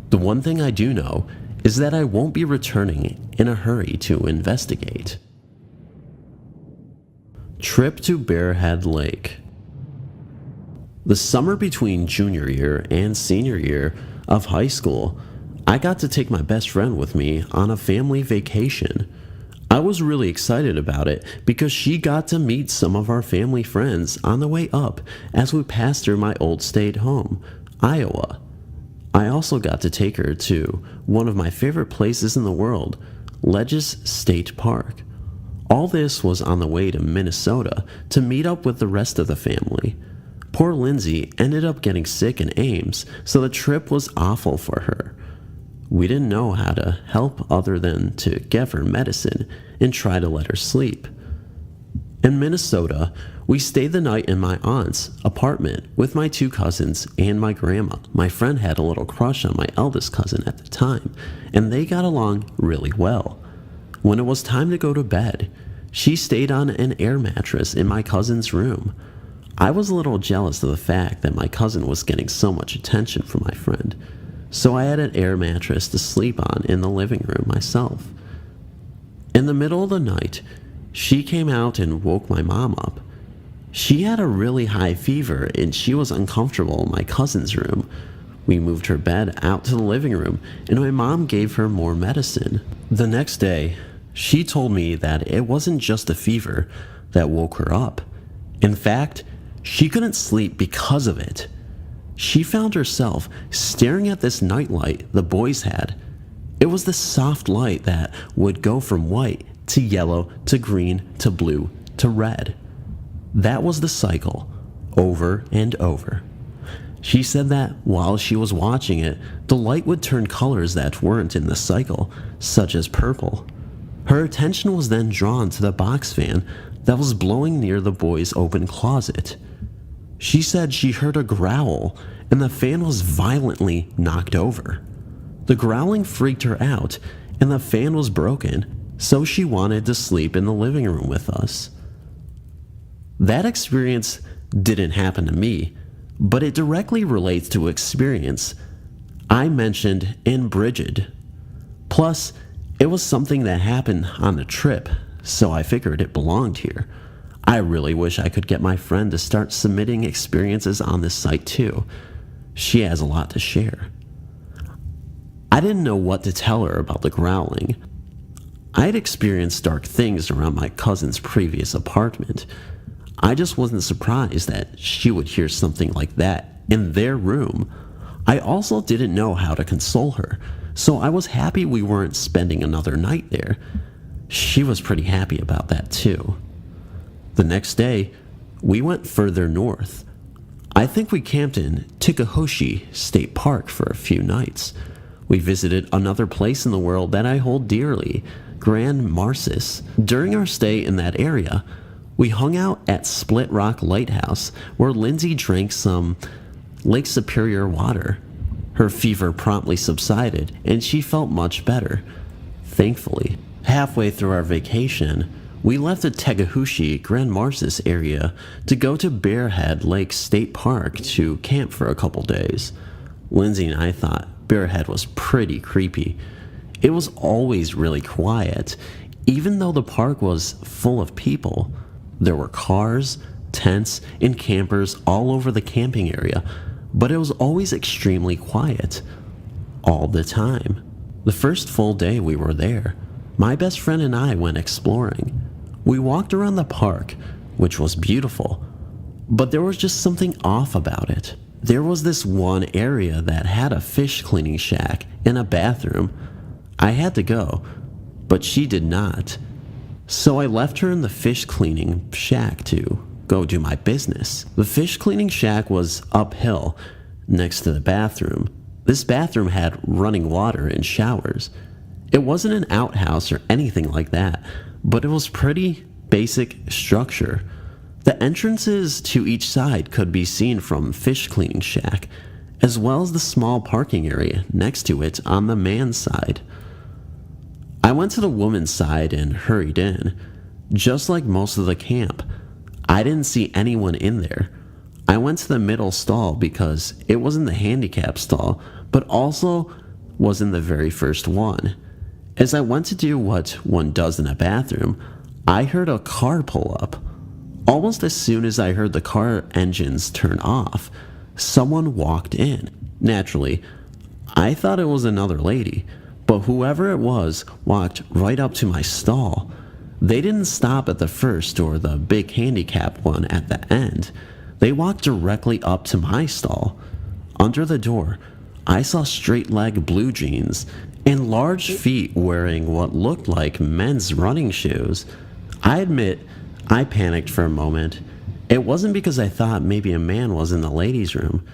The one thing I do know is that I won't be returning in a hurry to investigate. Trip to Bearhead Lake. The summer between junior year and senior year of high school, I got to take my best friend with me on a family vacation. I was really excited about it because she got to meet some of our family friends on the way up as we passed through my old state home, Iowa. I also got to take her to one of my favorite places in the world, Ledges State Park. All this was on the way to Minnesota to meet up with the rest of the family. Poor Lindsay ended up getting sick in Ames, so the trip was awful for her. We didn't know how to help other than to give her medicine and try to let her sleep. In Minnesota, we stayed the night in my aunt's apartment with my 2 cousins and my grandma. My friend had a little crush on my eldest cousin at the time, and they got along really well. When it was time to go to bed, she stayed on an air mattress in my cousin's room. I was a little jealous of the fact that my cousin was getting so much attention from my friend, so I had an air mattress to sleep on in the living room myself. In the middle of the night, she came out and woke my mom up. She had a really high fever and she was uncomfortable in my cousin's room. We moved her bed out to the living room and my mom gave her more medicine. The next day, she told me that it wasn't just a fever that woke her up. In fact, she couldn't sleep because of it. She found herself staring at this nightlight the boys had. It was this soft light that would go from white to yellow to green to blue to red. That was the cycle, over and over. She said that while she was watching it, the light would turn colors that weren't in the cycle, such as purple. Her attention was then drawn to the box fan that was blowing near the boys' open closet. She said she heard a growl and the fan was violently knocked over. The growling freaked her out and the fan was broken, so she wanted to sleep in the living room with us. That experience didn't happen to me, but it directly relates to experience I mentioned in Bridget. Plus, it was something that happened on the trip, so I figured it belonged here. I really wish I could get my friend to start submitting experiences on this site too. She has a lot to share. I didn't know what to tell her about the growling. I had experienced dark things around my cousin's previous apartment. I just wasn't surprised that she would hear something like that in their room. I also didn't know how to console her, so I was happy we weren't spending another night there. She was pretty happy about that too. The next day, we went further north. I think we camped in Tikahoshi State Park for a few nights. We visited another place in the world that I hold dearly, Grand Marcis. During our stay in that area, we hung out at Split Rock Lighthouse, where Lindsay drank some Lake Superior water. Her fever promptly subsided, and she felt much better, thankfully. Halfway through our vacation, we left the Tekahushi Grand Marcis area to go to Bearhead Lake State Park to camp for a couple days. Lindsay and I thought Bearhead was pretty creepy. It was always really quiet, even though the park was full of people. There were cars, tents, and campers all over the camping area, but it was always extremely quiet, all the time. The first full day we were there, my best friend and I went exploring. We walked around the park, which was beautiful, but there was just something off about it. There was this one area that had a fish cleaning shack and a bathroom. I had to go, but she did not. So I left her in the fish cleaning shack to go do my business. The fish cleaning shack was uphill next to the bathroom. This bathroom had running water and showers. It wasn't an outhouse or anything like that, but it was pretty basic structure. The entrances to each side could be seen from fish cleaning shack, as well as the small parking area next to it on the man's side. I went to the woman's side and hurried in. Just like most of the camp, I didn't see anyone in there. I went to the middle stall because it wasn't the handicap stall, but also wasn't the very first one. As I went to do what one does in a bathroom, I heard a car pull up. Almost as soon as I heard the car engines turn off, someone walked in. Naturally, I thought it was another lady, but whoever it was walked right up to my stall. They didn't stop at the first or the big handicap one at the end. They walked directly up to my stall. Under the door, I saw straight-leg blue jeans and large feet wearing what looked like men's running shoes. I admit, I panicked for a moment. It wasn't because I thought maybe a man was in the ladies' room.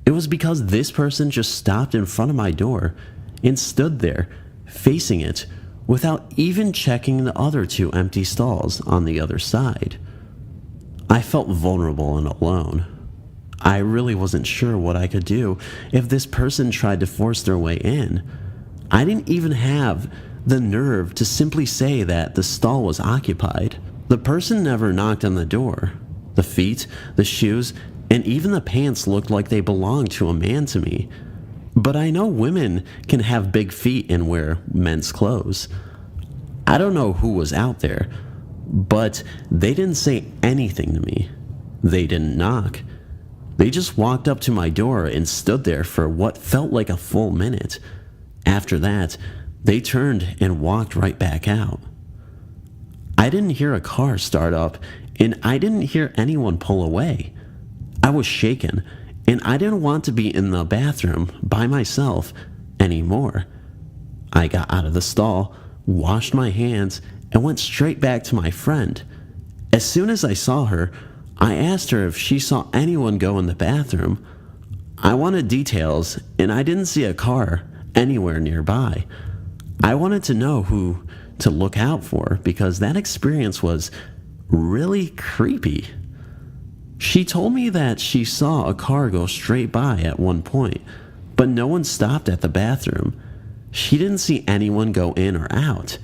It was because this person just stopped in front of my door and stood there, facing it, without even checking the other two empty stalls on the other side. I felt vulnerable and alone. I really wasn't sure what I could do if this person tried to force their way in. I didn't even have the nerve to simply say that the stall was occupied. The person never knocked on the door. The feet, the shoes, and even the pants looked like they belonged to a man to me. But I know women can have big feet and wear men's clothes. I don't know who was out there, but they didn't say anything to me. They didn't knock. They just walked up to my door and stood there for what felt like a full minute. After that, they turned and walked right back out. I didn't hear a car start up, and I didn't hear anyone pull away. I was shaken, and I didn't want to be in the bathroom by myself anymore. I got out of the stall, washed my hands, and went straight back to my friend. As soon as I saw her, I asked her if she saw anyone go in the bathroom. I wanted details, and I didn't see a car anywhere nearby. I wanted to know who to look out for because that experience was really creepy. She told me that she saw a car go straight by at one point, but no one stopped at the bathroom. She didn't see anyone go in or out.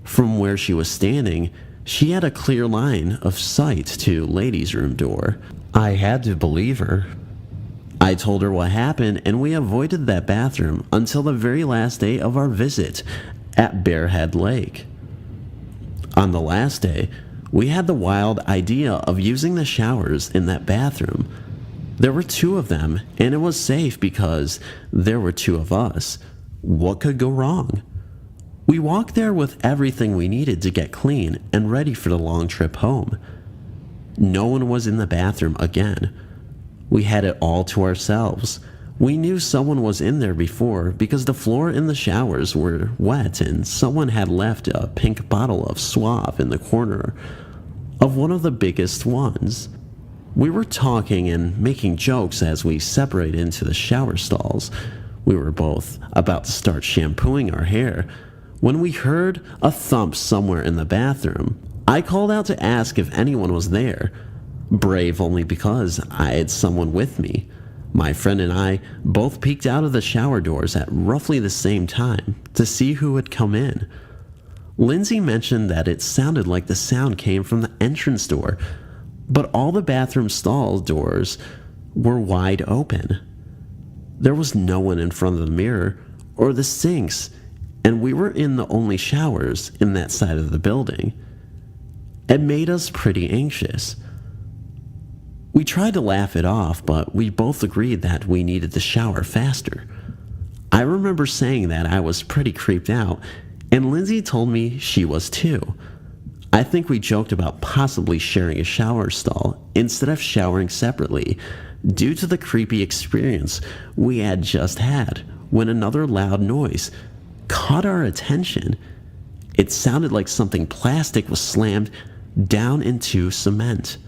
From where she was standing, she had a clear line of sight to ladies' room door. I had to believe her. I told her what happened, and we avoided that bathroom until the very last day of our visit at Bearhead Lake. On the last day, we had the wild idea of using the showers in that bathroom. There were two of them, and it was safe because there were two of us. What could go wrong? We walked there with everything we needed to get clean and ready for the long trip home. No one was in the bathroom again. We had it all to ourselves. We knew someone was in there before because the floor in the showers were wet and someone had left a pink bottle of Suave in the corner of one of the biggest ones. We were talking and making jokes as we separated into the shower stalls. We were both about to start shampooing our hair when we heard a thump somewhere in the bathroom. I called out to ask if anyone was there. Brave only because I had someone with me. My friend and I both peeked out of the shower doors at roughly the same time to see who had come in. Lindsay mentioned that it sounded like the sound came from the entrance door, but all the bathroom stall doors were wide open. There was no one in front of the mirror or the sinks, and we were in the only showers in that side of the building. It made us pretty anxious. We tried to laugh it off, but we both agreed that we needed to shower faster. I remember saying that I was pretty creeped out, and Lindsay told me she was too. I think we joked about possibly sharing a shower stall instead of showering separately, due to the creepy experience we had just had when another loud noise caught our attention. It sounded like something plastic was slammed down into cement.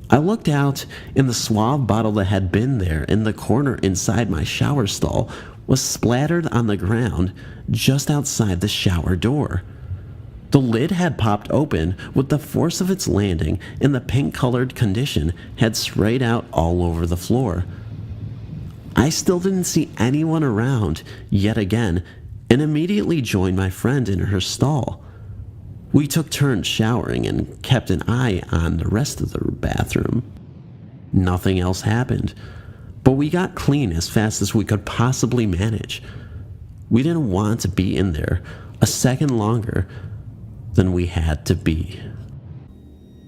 I looked out, and the Suave bottle that had been there in the corner inside my shower stall was splattered on the ground just outside the shower door. The lid had popped open with the force of its landing, and the pink-colored condition had sprayed out all over the floor. I still didn't see anyone around yet again, and immediately joined my friend in her stall. We took turns showering and kept an eye on the rest of the bathroom. Nothing else happened, but we got clean as fast as we could possibly manage. We didn't want to be in there a second longer than we had to be.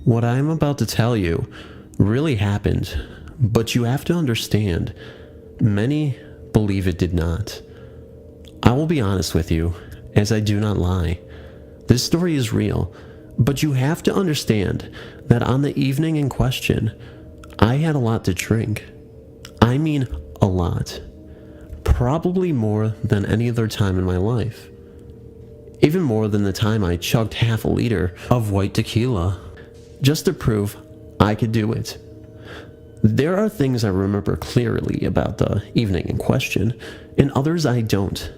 What I'm about to tell you really happened, but you have to understand, many believe it did not. I will be honest with you, as I do not lie. This story is real, but you have to understand that on the evening in question, I had a lot to drink. I mean, a lot. Probably more than any other time in my life. Even more than the time I chugged half a liter of white tequila, just to prove I could do it. There are things I remember clearly about the evening in question, and others I don't.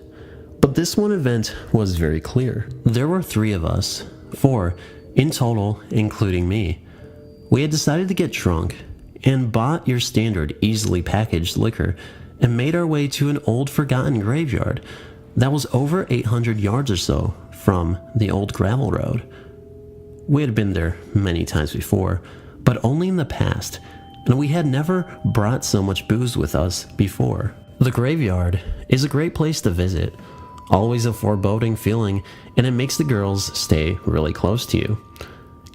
But this one event was very clear. There were 3 of us, 4 in total, including me. We had decided to get drunk and bought your standard easily packaged liquor and made our way to an old forgotten graveyard that was over 800 yards or so from the old gravel road. We had been there many times before, but only in the past, and we had never brought so much booze with us before. The graveyard is a great place to visit. Always a foreboding feeling, and it makes the girls stay really close to you.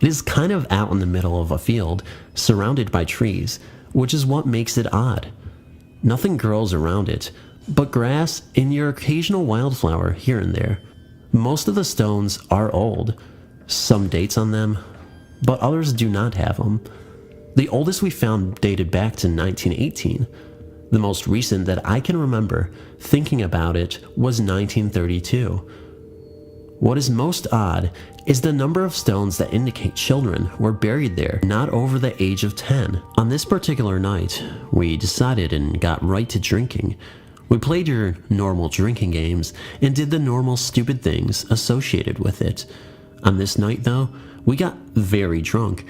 It is kind of out in the middle of a field, surrounded by trees, which is what makes it odd. Nothing grows around it, but grass and your occasional wildflower here and there. Most of the stones are old, some dates on them, but others do not have them. The oldest we found dated back to 1918. The most recent that I can remember thinking about it was 1932. What is most odd is the number of stones that indicate children were buried there not over the age of 10. On this particular night, we decided and got right to drinking. We played your normal drinking games and did the normal stupid things associated with it. On this night though, we got very drunk,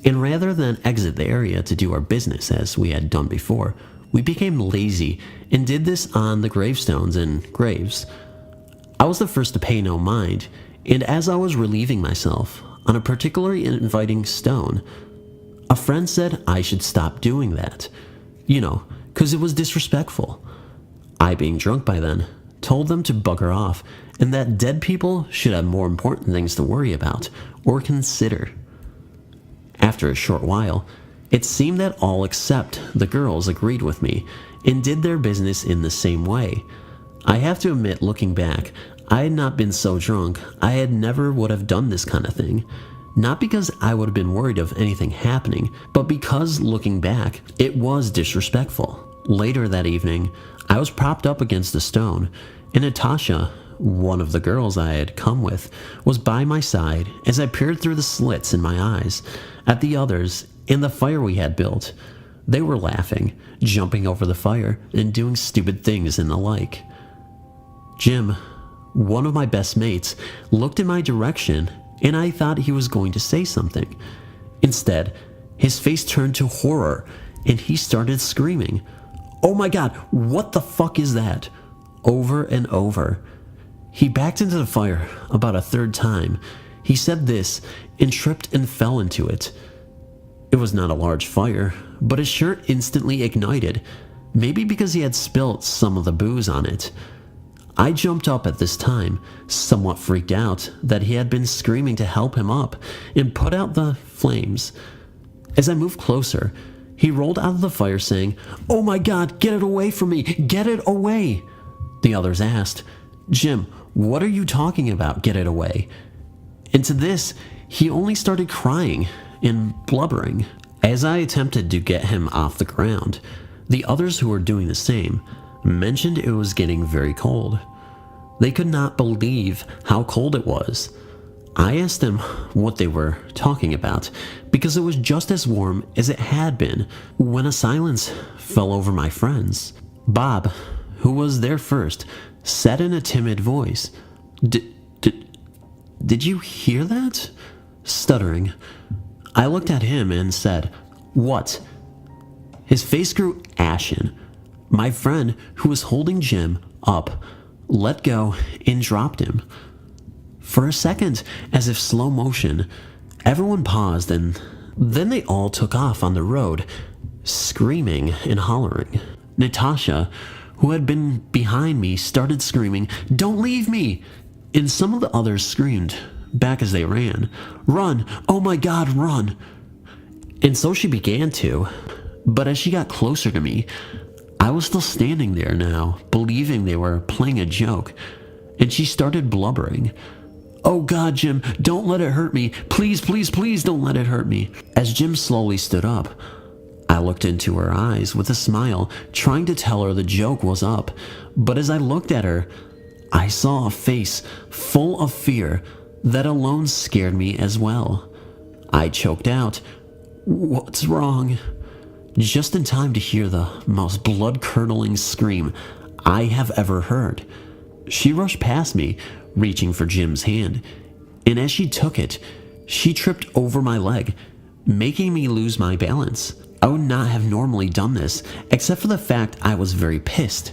and rather than exit the area to do our business as we had done before, we became lazy and did this on the gravestones and graves. I was the first to pay no mind, and as I was relieving myself on a particularly inviting stone, a friend said I should stop doing that. You know, 'cause it was disrespectful. I, being drunk by then, told them to bugger off and that dead people should have more important things to worry about or consider. After a short while, it seemed that all except the girls agreed with me and did their business in the same way. I have to admit, looking back, I had not been so drunk, I had never would have done this kind of thing. Not because I would have been worried of anything happening, but because, looking back, it was disrespectful. Later that evening, I was propped up against a stone, and Natasha, one of the girls I had come with, was by my side as I peered through the slits in my eyes at the others and the fire we had built. They were laughing, jumping over the fire, and doing stupid things and the like. Jim, one of my best mates, looked in my direction, and I thought he was going to say something. Instead, his face turned to horror, and he started screaming, "Oh my God, what the fuck is that?" over and over. He backed into the fire about a third time. He said this and tripped and fell into it. It was not a large fire, but his shirt instantly ignited, maybe because he had spilt some of the booze on it. I jumped up at this time, somewhat freaked out that he had been screaming to help him up and put out the flames. As I moved closer, he rolled out of the fire saying, "Oh my God, get it away from me, get it away." The others asked, "Jim, what are you talking about, get it away?" And to this, he only started crying and blubbering. As I attempted to get him off the ground, the others who were doing the same mentioned it was getting very cold. They could not believe how cold it was. I asked them what they were talking about because it was just as warm as it had been when a silence fell over my friends. Bob, who was there first, said in a timid voice, Did you hear that? Stuttering, I looked at him and said, What? His face grew ashen. My friend, who was holding Jim up, let go and dropped him. For a second, as if slow motion, everyone paused and then they all took off on the road, screaming and hollering. Natasha, who had been behind me, started screaming, Don't leave me! And some of the others screamed back as they ran, Run! Oh my God, run! And so she began to, but as she got closer to me, I was still standing there now, believing they were playing a joke, and she started blubbering. Oh God, Jim, don't let it hurt me. Please, please, please don't let it hurt me. As Jim slowly stood up, I looked into her eyes with a smile, trying to tell her the joke was up. But as I looked at her, I saw a face full of fear that alone scared me as well. I choked out, What's wrong? Just in time to hear the most blood-curdling scream I have ever heard. She rushed past me, reaching for Jim's hand, and as she took it, she tripped over my leg, making me lose my balance. I would not have normally done this, except for the fact I was very pissed.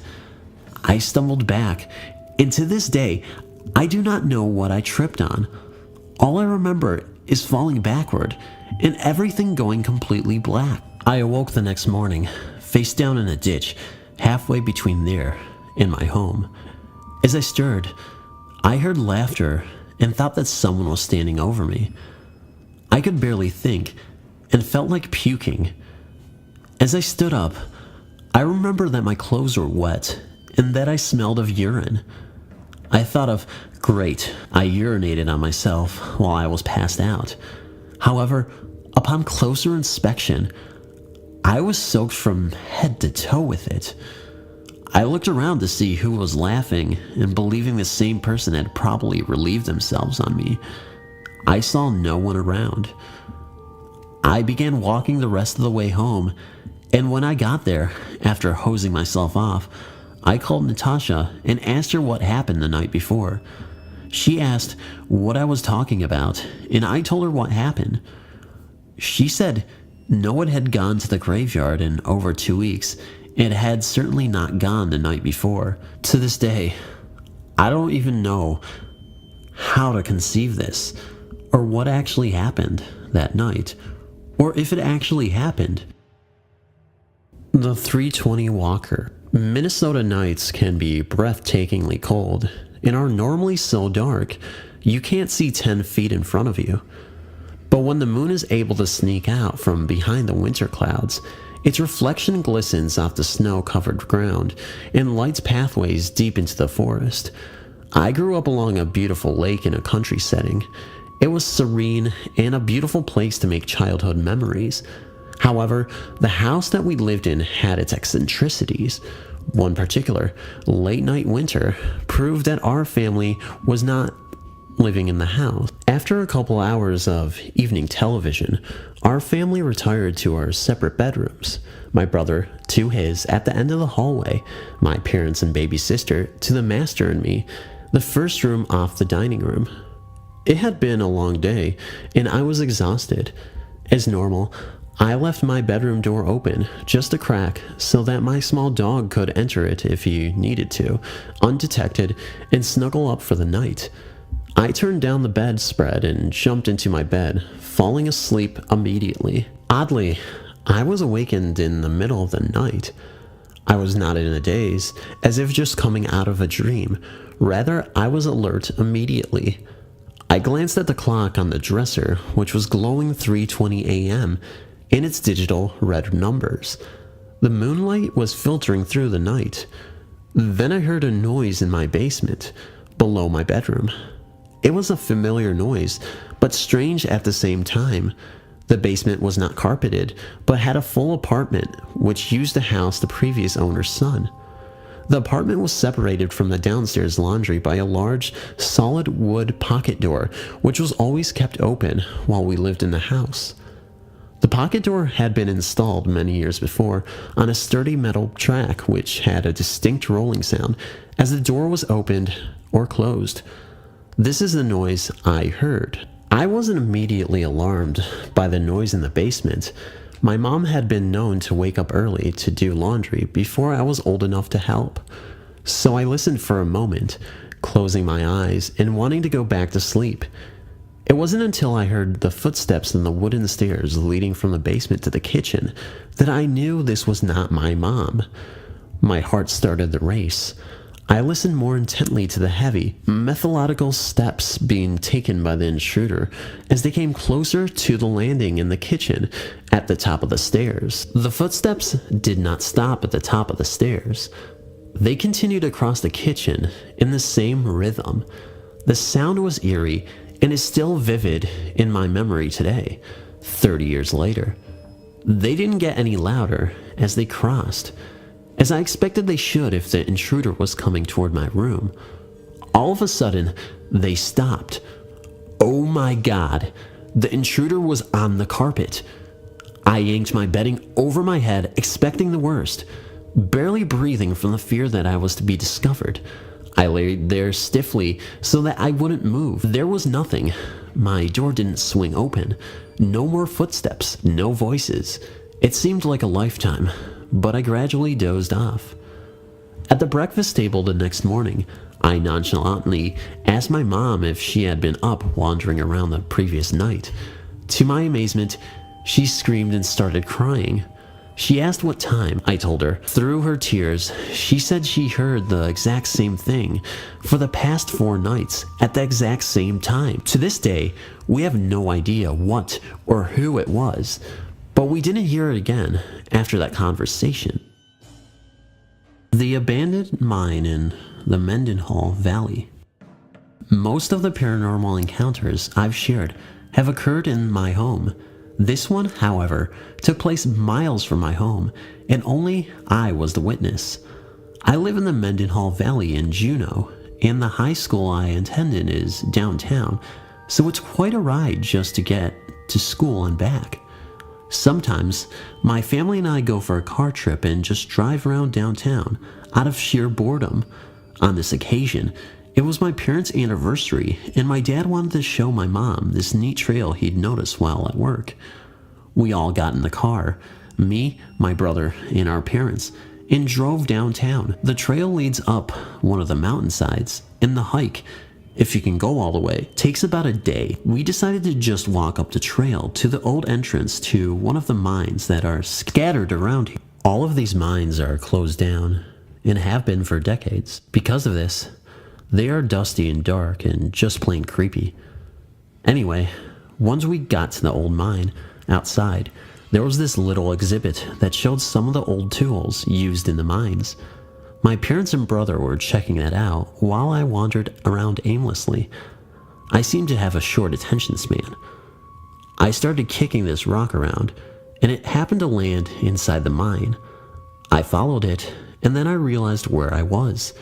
I stumbled back, and to this day, I do not know what I tripped on. All I remember is falling backward, and everything going completely black. I awoke the next morning, face down in a ditch, halfway between there and my home. As I stirred, I heard laughter and thought that someone was standing over me. I could barely think and felt like puking. As I stood up, I remember that my clothes were wet and that I smelled of urine. I thought of, great, I urinated on myself while I was passed out. However, upon closer inspection, I was soaked from head to toe with it. I looked around to see who was laughing and believing the same person had probably relieved themselves on me. I saw no one around. I began walking the rest of the way home, and when I got there, after hosing myself off, I called Natasha and asked her what happened the night before. She asked what I was talking about, and I told her what happened. She said no one had gone to the graveyard in over 2 weeks. It had certainly not gone the night before. To this day, I don't even know how to conceive this, or what actually happened that night, or if it actually happened. The 320 Walker. Minnesota nights can be breathtakingly cold, and are normally so dark, you can't see 10 feet in front of you. But when the moon is able to sneak out from behind the winter clouds, its reflection glistens off the snow-covered ground and lights pathways deep into the forest. I grew up along a beautiful lake in a country setting. It was serene and a beautiful place to make childhood memories. However, the house that we lived in had its eccentricities. One particular late-night winter proved that our family was not living in the house. After a couple hours of evening television, our family retired to our separate bedrooms. My brother to his at the end of the hallway, my parents and baby sister to the master and me, the first room off the dining room. It had been a long day, and I was exhausted. As normal, I left my bedroom door open, just a crack, so that my small dog could enter it if he needed to, undetected, and snuggle up for the night. I turned down the bedspread and jumped into my bed, falling asleep immediately. Oddly, I was awakened in the middle of the night. I was not in a daze, as if just coming out of a dream. Rather, I was alert immediately. I glanced at the clock on the dresser, which was glowing 3:20 a.m., and its digital red numbers. The moonlight was filtering through the night. Then I heard a noise in my basement, below my bedroom. It was a familiar noise, but strange at the same time. The basement was not carpeted, but had a full apartment, which used the house the previous owner's son. The apartment was separated from the downstairs laundry by a large, solid wood pocket door, which was always kept open while we lived in the house. The pocket door had been installed many years before on a sturdy metal track which had a distinct rolling sound as the door was opened or closed. This is the noise I heard. I wasn't immediately alarmed by the noise in the basement. My mom had been known to wake up early to do laundry before I was old enough to help. So I listened for a moment, closing my eyes and wanting to go back to sleep. It wasn't until I heard the footsteps on the wooden stairs leading from the basement to the kitchen that I knew this was not my mom. My heart started to race. I listened more intently to the heavy, methodical steps being taken by the intruder as they came closer to the landing in the kitchen at the top of the stairs. The footsteps did not stop at the top of the stairs. They continued across the kitchen in the same rhythm. The sound was eerie and is still vivid in my memory today, 30 years later. They didn't get any louder as they crossed, as I expected they should if the intruder was coming toward my room. All of a sudden, they stopped. Oh my God, the intruder was on the carpet. I yanked my bedding over my head, expecting the worst, barely breathing from the fear that I was to be discovered. I laid there stiffly so that I wouldn't move. There was nothing. My door didn't swing open. No more footsteps, no voices. It seemed like a lifetime, but I gradually dozed off. At the breakfast table the next morning, I nonchalantly asked my mom if she had been up wandering around the previous night. To my amazement, she screamed and started crying. She asked what time. I told her. Through her tears, she said she heard the exact same thing for the past 4 nights at the exact same time. To this day, we have no idea what or who it was, but we didn't hear it again after that conversation. The abandoned mine in the Mendenhall Valley. Most of the paranormal encounters I've shared have occurred in my home. This one, however, took place miles from my home, and only I was the witness. I live in the Mendenhall Valley in Juneau, and the high school I attended is downtown, so it's quite a ride just to get to school and back. Sometimes, my family and I go for a car trip and just drive around downtown out of sheer boredom. On this occasion, it was my parents' anniversary, and my dad wanted to show my mom this neat trail he'd noticed while at work. We all got in the car, me, my brother, and our parents, and drove downtown. The trail leads up one of the mountainsides, and the hike, if you can go all the way, takes about a day. We decided to just walk up the trail to the old entrance to one of the mines that are scattered around here. All of these mines are closed down, and have been for decades. Because of this, they are dusty and dark and just plain creepy. Anyway, once we got to the old mine, outside, there was this little exhibit that showed some of the old tools used in the mines. My parents and brother were checking that out while I wandered around aimlessly. I seemed to have a short attention span. I started kicking this rock around, and it happened to land inside the mine. I followed it, and then I realized where I was.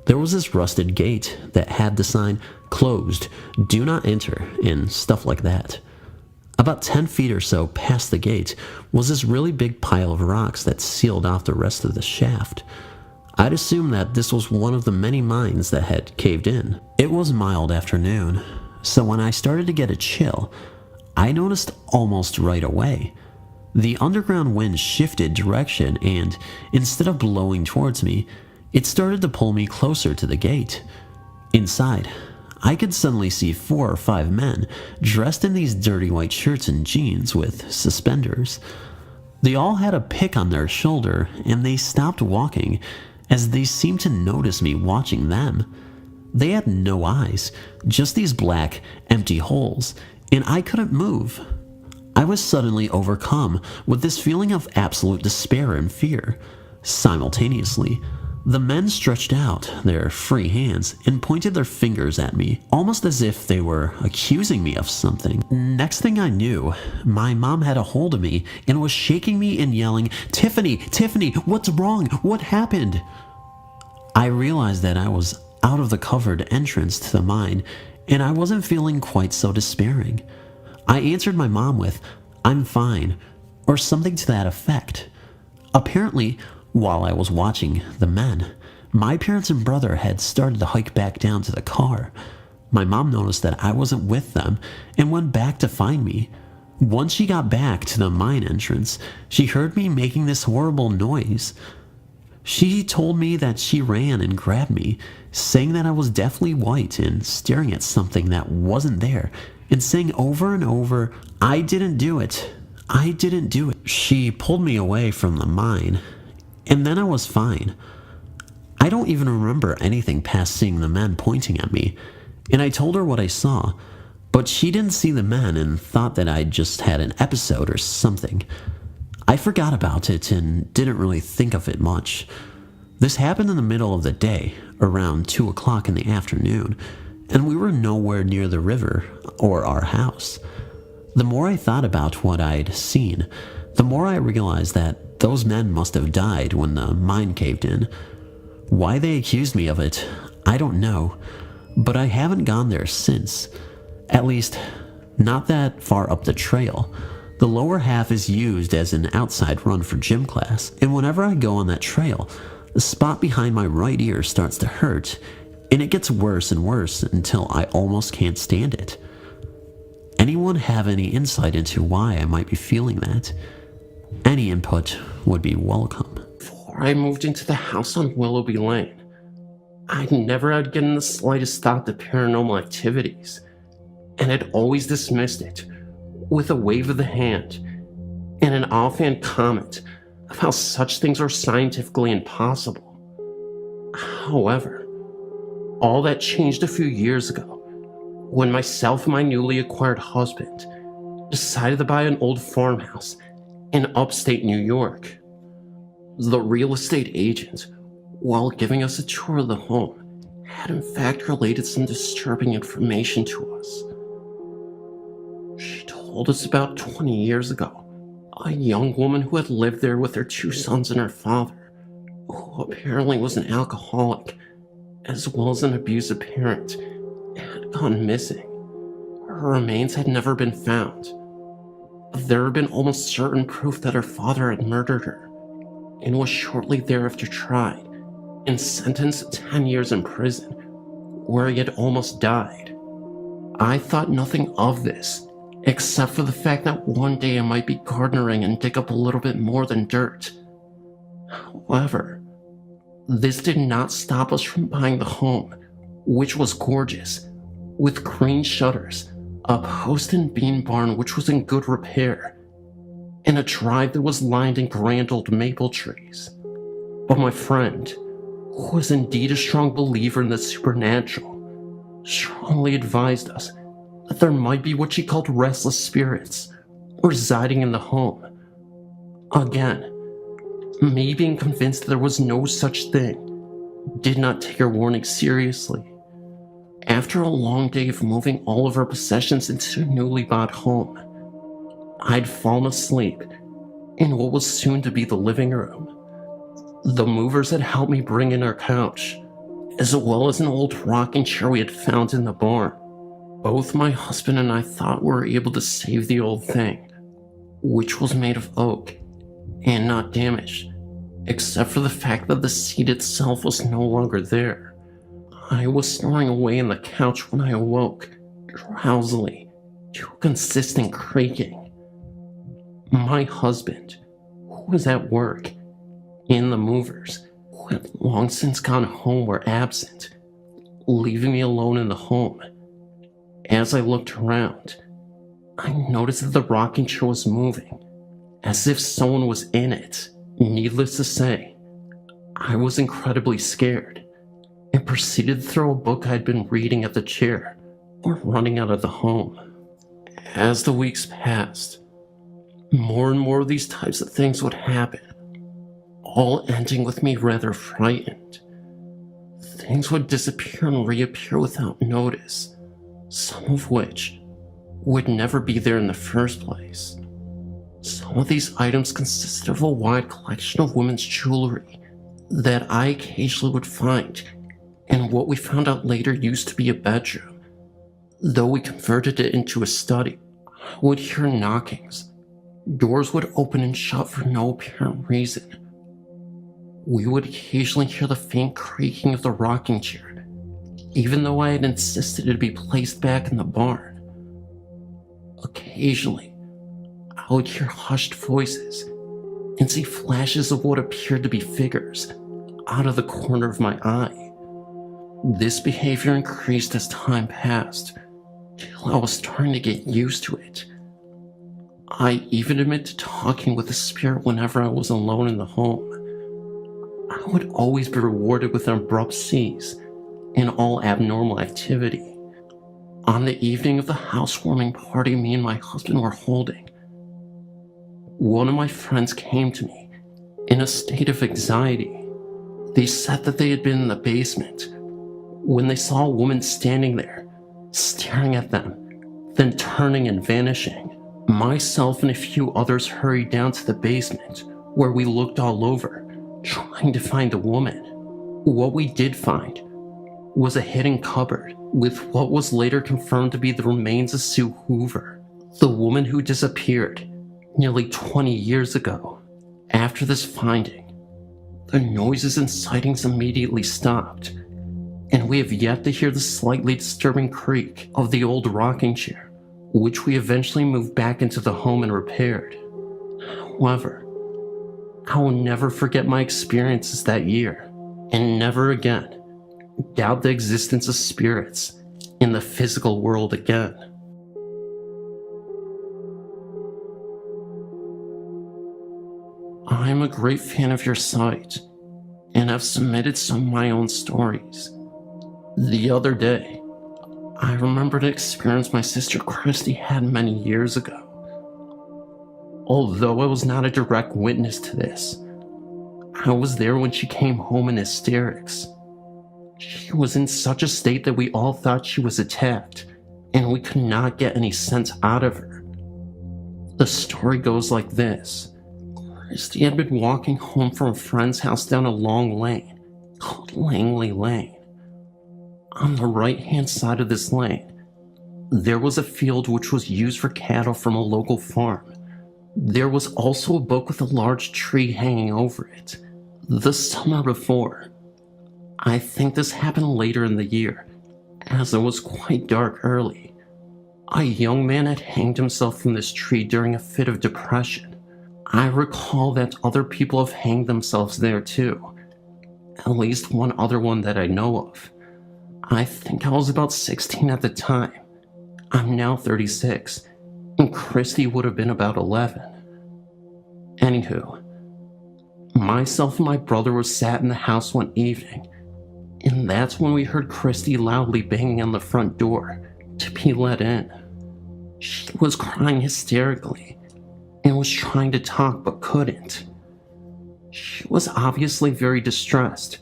There was this rusted gate that had the sign, "Closed, do not enter," and stuff like that. About 10 feet or so past the gate was this really big pile of rocks that sealed off the rest of the shaft. I'd assumed that this was one of the many mines that had caved in. It was mild afternoon, so when I started to get a chill, I noticed almost right away. The underground wind shifted direction, and instead of blowing towards me, it started to pull me closer to the gate. Inside, I could suddenly see 4 or 5 men dressed in these dirty white shirts and jeans with suspenders. They all had a pick on their shoulder, and they stopped walking as they seemed to notice me watching them. They had no eyes, just these black, empty holes, and I couldn't move. I was suddenly overcome with this feeling of absolute despair and fear. Simultaneously, the men stretched out their free hands and pointed their fingers at me, almost as if they were accusing me of something. Next thing I knew, my mom had a hold of me and was shaking me and yelling, "Tiffany, Tiffany, what's wrong? What happened?" I realized that I was out of the covered entrance to the mine, and I wasn't feeling quite so despairing. I answered my mom with, "I'm fine," or something to that effect. Apparently, while I was watching the men, my parents and brother had started to hike back down to the car. My mom noticed that I wasn't with them and went back to find me. Once she got back to the mine entrance, she heard me making this horrible noise. She told me that she ran and grabbed me, saying that I was definitely white and staring at something that wasn't there, and saying over and over, "I didn't do it. I didn't do it." She pulled me away from the mine, and then I was fine. I don't even remember anything past seeing the men pointing at me, and I told her what I saw, but she didn't see the men and thought that I just had an episode or something. I forgot about it and didn't really think of it much. This happened in the middle of the day, around 2 o'clock in the afternoon, and we were nowhere near the river or our house. The more I thought about what I'd seen, the more I realized that those men must have died when the mine caved in. Why they accused me of it, I don't know, but I haven't gone there since. At least, not that far up the trail. The lower half is used as an outside run for gym class, and whenever I go on that trail, the spot behind my right ear starts to hurt, and it gets worse and worse until I almost can't stand it. Anyone have any insight into why I might be feeling that? Any input would be welcome. Before I moved into the house on Willoughby Lane, I never had given the slightest thought to paranormal activities, and had always dismissed it with a wave of the hand and an offhand comment of how such things are scientifically impossible. However, all that changed a few years ago when myself and my newly acquired husband decided to buy an old farmhouse in upstate New York. The real estate agent, while giving us a tour of the home, had in fact related some disturbing information to us. She told us about 20 years ago, a young woman who had lived there with her 2 sons and her father, who apparently was an alcoholic, as well as an abusive parent, had gone missing. Her remains had never been found. There had been almost certain proof that her father had murdered her, and was shortly thereafter tried and sentenced to 10 years in prison, where he had almost died. I thought nothing of this, except for the fact that one day I might be gardening and dig up a little bit more than dirt. However, this did not stop us from buying the home, which was gorgeous, with green shutters, a post and beam barn which was in good repair, and a drive that was lined in grand old maple trees. But my friend, who was indeed a strong believer in the supernatural, strongly advised us that there might be what she called restless spirits residing in the home. Again, me being convinced there was no such thing, did not take her warning seriously. After a long day of moving all of our possessions into a newly bought home, I'd fallen asleep in what was soon to be the living room. The movers had helped me bring in our couch, as well as an old rocking chair we had found in the barn. Both my husband and I thought we were able to save the old thing, which was made of oak and not damaged, except for the fact that the seat itself was no longer there. I was snoring away on the couch when I awoke, drowsily, to a consistent creaking. My husband, who was at work, and the movers, who had long since gone home, were absent, leaving me alone in the home. As I looked around, I noticed that the rocking chair was moving, as if someone was in it. Needless to say, I was incredibly scared, and proceeded to throw a book I'd been reading at the chair, or running out of the home. As the weeks passed, more and more of these types of things would happen, all ending with me rather frightened. Things would disappear and reappear without notice, some of which would never be there in the first place. Some of these items consisted of a wide collection of women's jewelry, that I occasionally would find in what we found out later used to be a bedroom. Though we converted it into a study, I would hear knockings. Doors would open and shut for no apparent reason. We would occasionally hear the faint creaking of the rocking chair, even though I had insisted it be placed back in the barn. Occasionally, I would hear hushed voices and see flashes of what appeared to be figures out of the corner of my eye. This behavior increased as time passed, till I was starting to get used to it. I even admit to talking with the spirit whenever I was alone in the home. I would always be rewarded with an abrupt cease in all abnormal activity. On the evening of the housewarming party me and my husband were holding, one of my friends came to me in a state of anxiety. They said that they had been in the basement when they saw a woman standing there, staring at them, then turning and vanishing. Myself and a few others hurried down to the basement, where we looked all over, trying to find the woman. What we did find was a hidden cupboard with what was later confirmed to be the remains of Sue Hoover, the woman who disappeared nearly 20 years ago. After this finding, the noises and sightings immediately stopped, and we have yet to hear the slightly disturbing creak of the old rocking chair, which we eventually moved back into the home and repaired. However, I will never forget my experiences that year, and never again doubt the existence of spirits in the physical world again. I am a great fan of your site, and have submitted some of my own stories. The other day, I remembered an experience my sister Christy had many years ago. Although I was not a direct witness to this, I was there when she came home in hysterics. She was in such a state that we all thought she was attacked, and we could not get any sense out of her. The story goes like this. Christy had been walking home from a friend's house down a long lane called Langley Lane. On the right-hand side of this lane, there was a field which was used for cattle from a local farm. There was also a book with a large tree hanging over it. The summer before, I think this happened later in the year, as it was quite dark early, a young man had hanged himself from this tree during a fit of depression. I recall that other people have hanged themselves there too, at least one other one that I know of. I think I was about 16 at the time. I'm now 36, and Christy would have been about 11. Anywho, myself and my brother were sat in the house one evening, and that's when we heard Christy loudly banging on the front door to be let in. She was crying hysterically and was trying to talk but couldn't. She was obviously very distressed,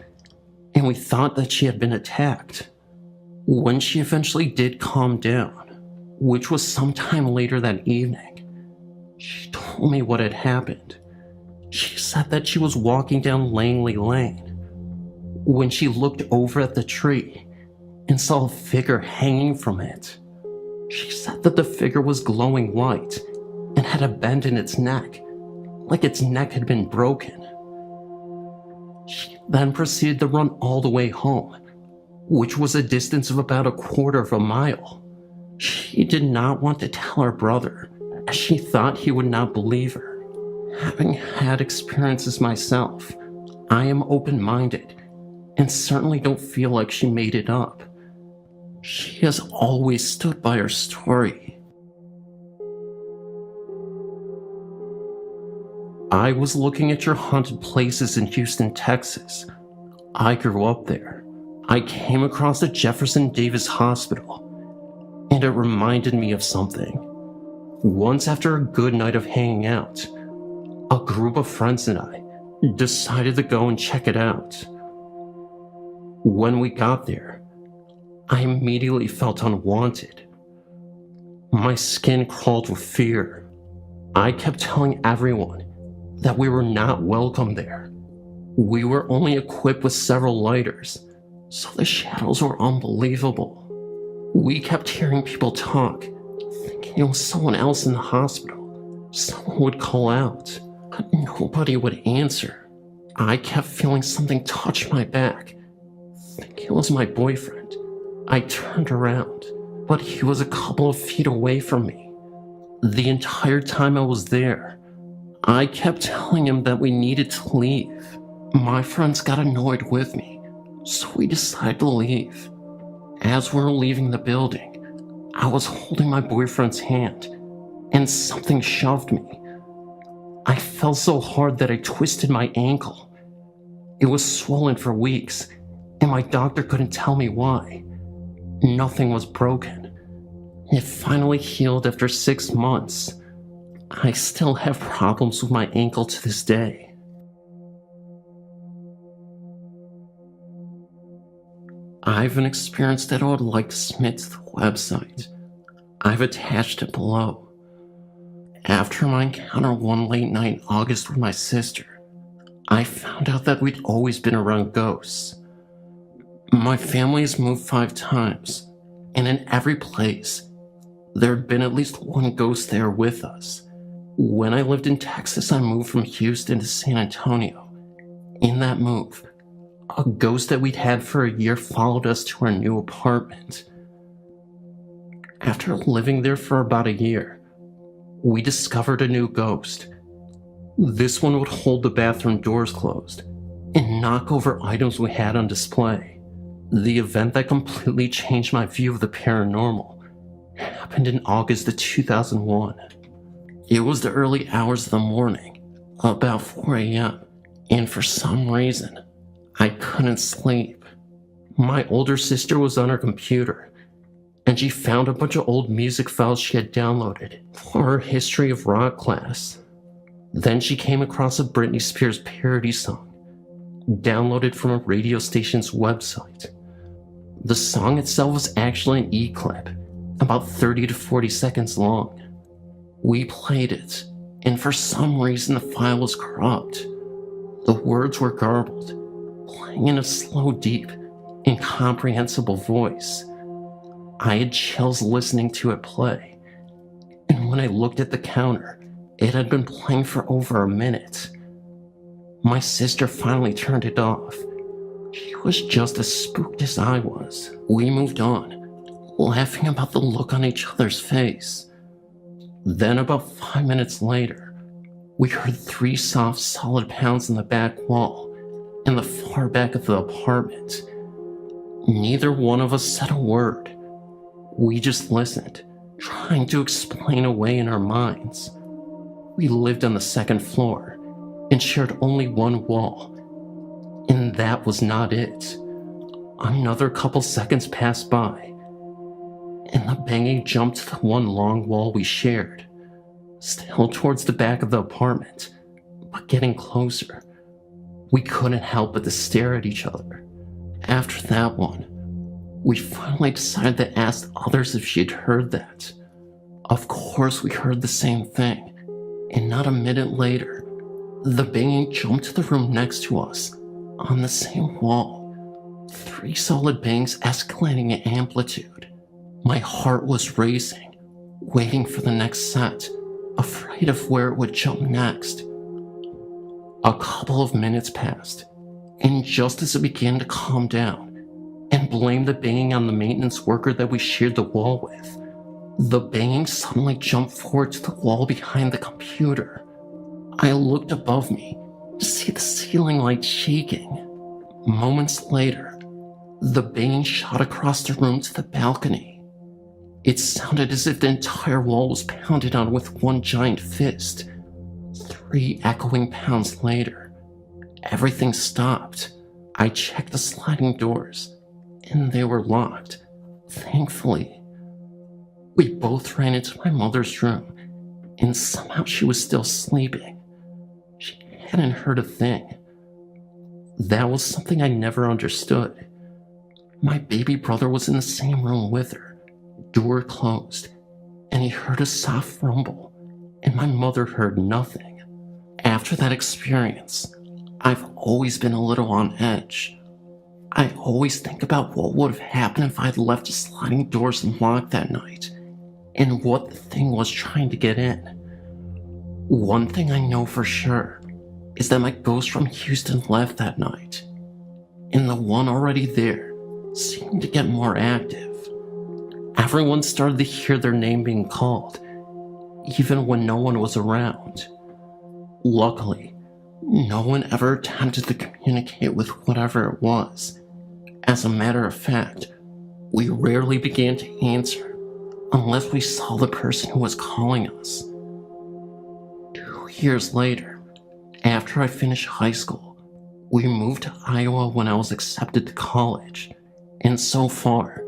and we thought that she had been attacked. When she eventually did calm down, which was sometime later that evening, she told me what had happened. She said that she was walking down Langley Lane when she looked over at the tree and saw a figure hanging from it. She said that the figure was glowing white and had a bend in its neck, like its neck had been broken. She then proceeded to run all the way home, which was a distance of about a quarter of a mile. She did not want to tell her brother, as she thought he would not believe her. Having had experiences myself, I am open-minded and certainly don't feel like she made it up. She has always stood by her story. I was looking at your haunted places in Houston, Texas. I grew up there. I came across the Jefferson Davis Hospital, and it reminded me of something. Once after a good night of hanging out, a group of friends and I decided to go and check it out. When we got there, I immediately felt unwanted. My skin crawled with fear. I kept telling everyone that we were not welcome there. We were only equipped with several lighters, so the shadows were unbelievable. We kept hearing people talk, thinking it was someone else in the hospital. Someone would call out, but nobody would answer. I kept feeling something touch my back, thinking it was my boyfriend. I turned around, but he was a couple of feet away from me. The entire time I was there, I kept telling him that we needed to leave. My friends got annoyed with me, so we decided to leave. As we were leaving the building, I was holding my boyfriend's hand, and something shoved me. I fell so hard that I twisted my ankle. It was swollen for weeks, and my doctor couldn't tell me why. Nothing was broken. It finally healed after 6 months. I still have problems with my ankle to this day. I have an experience that I would like to submit to the website. I've attached it below. After my encounter one late night in August with my sister, I found out that we'd always been around ghosts. My family has moved 5 times, and in every place, there had been at least one ghost there with us. When I lived in Texas, I moved from Houston to San Antonio. In that move, a ghost that we'd had for a year followed us to our new apartment. After living there for about a year, we discovered a new ghost. This one would hold the bathroom doors closed and knock over items we had on display. The event that completely changed my view of the paranormal happened in August of 2001. It was the early hours of the morning, about 4 a.m., and for some reason, I couldn't sleep. My older sister was on her computer, and she found a bunch of old music files she had downloaded for her history of rock class. Then she came across a Britney Spears parody song, downloaded from a radio station's website. The song itself was actually an E-clip, about 30 to 40 seconds long. We played it, and for some reason the file was corrupt. The words were garbled, playing in a slow, deep, incomprehensible voice. I had chills listening to it play, and when I looked at the counter, it had been playing for over a minute. My sister finally turned it off. She was just as spooked as I was. We moved on, laughing about the look on each other's face. Then about 5 minutes later, we heard 3 soft, solid pounds in the back wall, in the far back of the apartment. Neither one of us said a word. We just listened, trying to explain away in our minds. We lived on the 2nd floor and shared only one wall, and that was not it. Another couple seconds passed by, and the banging jumped to the one long wall we shared, still towards the back of the apartment, but getting closer. We couldn't help but to stare at each other. After that one, we finally decided to ask others if she had heard that. Of course we heard the same thing, and not a minute later, the banging jumped to the room next to us, on the same wall. 3 solid bangs escalating in amplitude. My heart was racing, waiting for the next set, afraid of where it would jump next. A couple of minutes passed, and just as it began to calm down and blame the banging on the maintenance worker that we shared the wall with, the banging suddenly jumped forward to the wall behind the computer. I looked above me to see the ceiling light shaking. Moments later, the banging shot across the room to the balcony. It sounded as if the entire wall was pounded on with one giant fist. 3 echoing pounds later, everything stopped. I checked the sliding doors, and they were locked, thankfully. We both ran into my mother's room, and somehow she was still sleeping. She hadn't heard a thing. That was something I never understood. My baby brother was in the same room with her, door closed, and he heard a soft rumble, and my mother heard nothing. After that experience, I've always been a little on edge. I always think about what would have happened if I'd left the sliding doors unlocked that night, and what the thing was trying to get in. One thing I know for sure is that my ghost from Houston left that night, and the one already there seemed to get more active. Everyone started to hear their name being called, even when no one was around. Luckily, no one ever attempted to communicate with whatever it was. As a matter of fact, we rarely began to answer unless we saw the person who was calling us. 2 years later, after I finished high school, we moved to Iowa when I was accepted to college, and so far,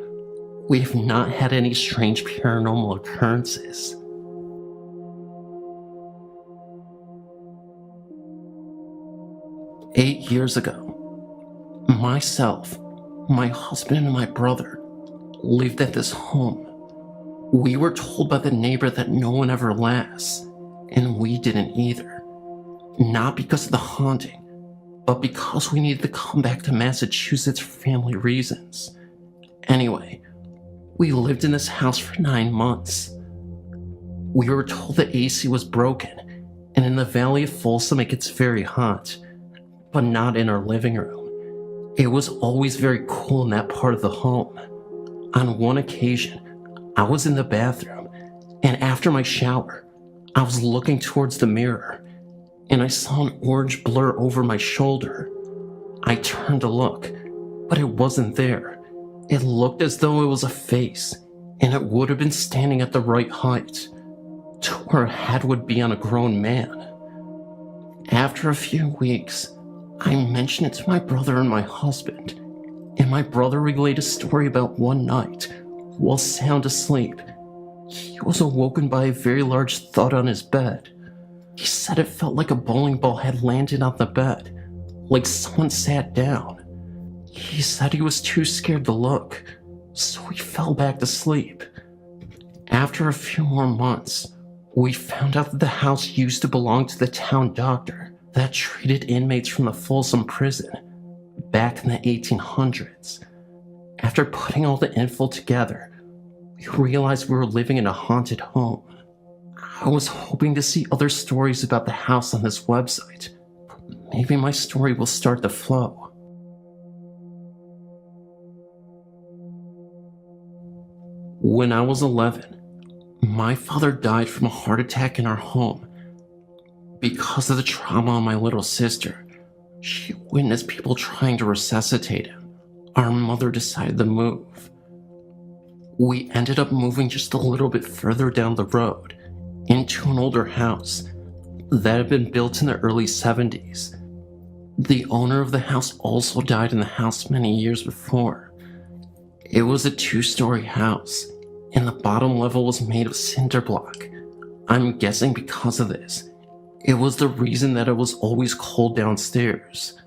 we have not had any strange paranormal occurrences. "8 years ago, myself, my husband, and my brother lived at this home. We were told by the neighbor that no one ever lasts, and we didn't either. Not because of the haunting, but because we needed to come back to Massachusetts for family reasons. Anyway, we lived in this house for 9 months. We were told the AC was broken, and in the Valley of Folsom it gets very hot, but not in our living room. It was always very cool in that part of the home. On one occasion, I was in the bathroom, and after my shower, I was looking towards the mirror, and I saw an orange blur over my shoulder. I turned to look, but it wasn't there. It looked as though it was a face, and it would have been standing at the right height, to where a head would be on a grown man. After a few weeks, I mentioned it to my brother and my husband, and my brother relayed a story about one night, while sound asleep, he was awoken by a very large thud on his bed. He said it felt like a bowling ball had landed on the bed, like someone sat down. He said he was too scared to look, so he fell back to sleep. After a few more months, we found out that the house used to belong to the town doctor that treated inmates from the Folsom prison back in the 1800s. After putting all the info together, we realized we were living in a haunted home. I was hoping to see other stories about the house on this website, but maybe my story will start to flow. When I was 11, my father died from a heart attack in our home. Because of the trauma on my little sister, she witnessed people trying to resuscitate him. Our mother decided to move. We ended up moving just a little bit further down the road, into an older house that had been built in the early 70s. The owner of the house also died in the house many years before. It was a 2-story house, and the bottom level was made of cinder block. I'm guessing because of this, it was the reason that it was always cold downstairs.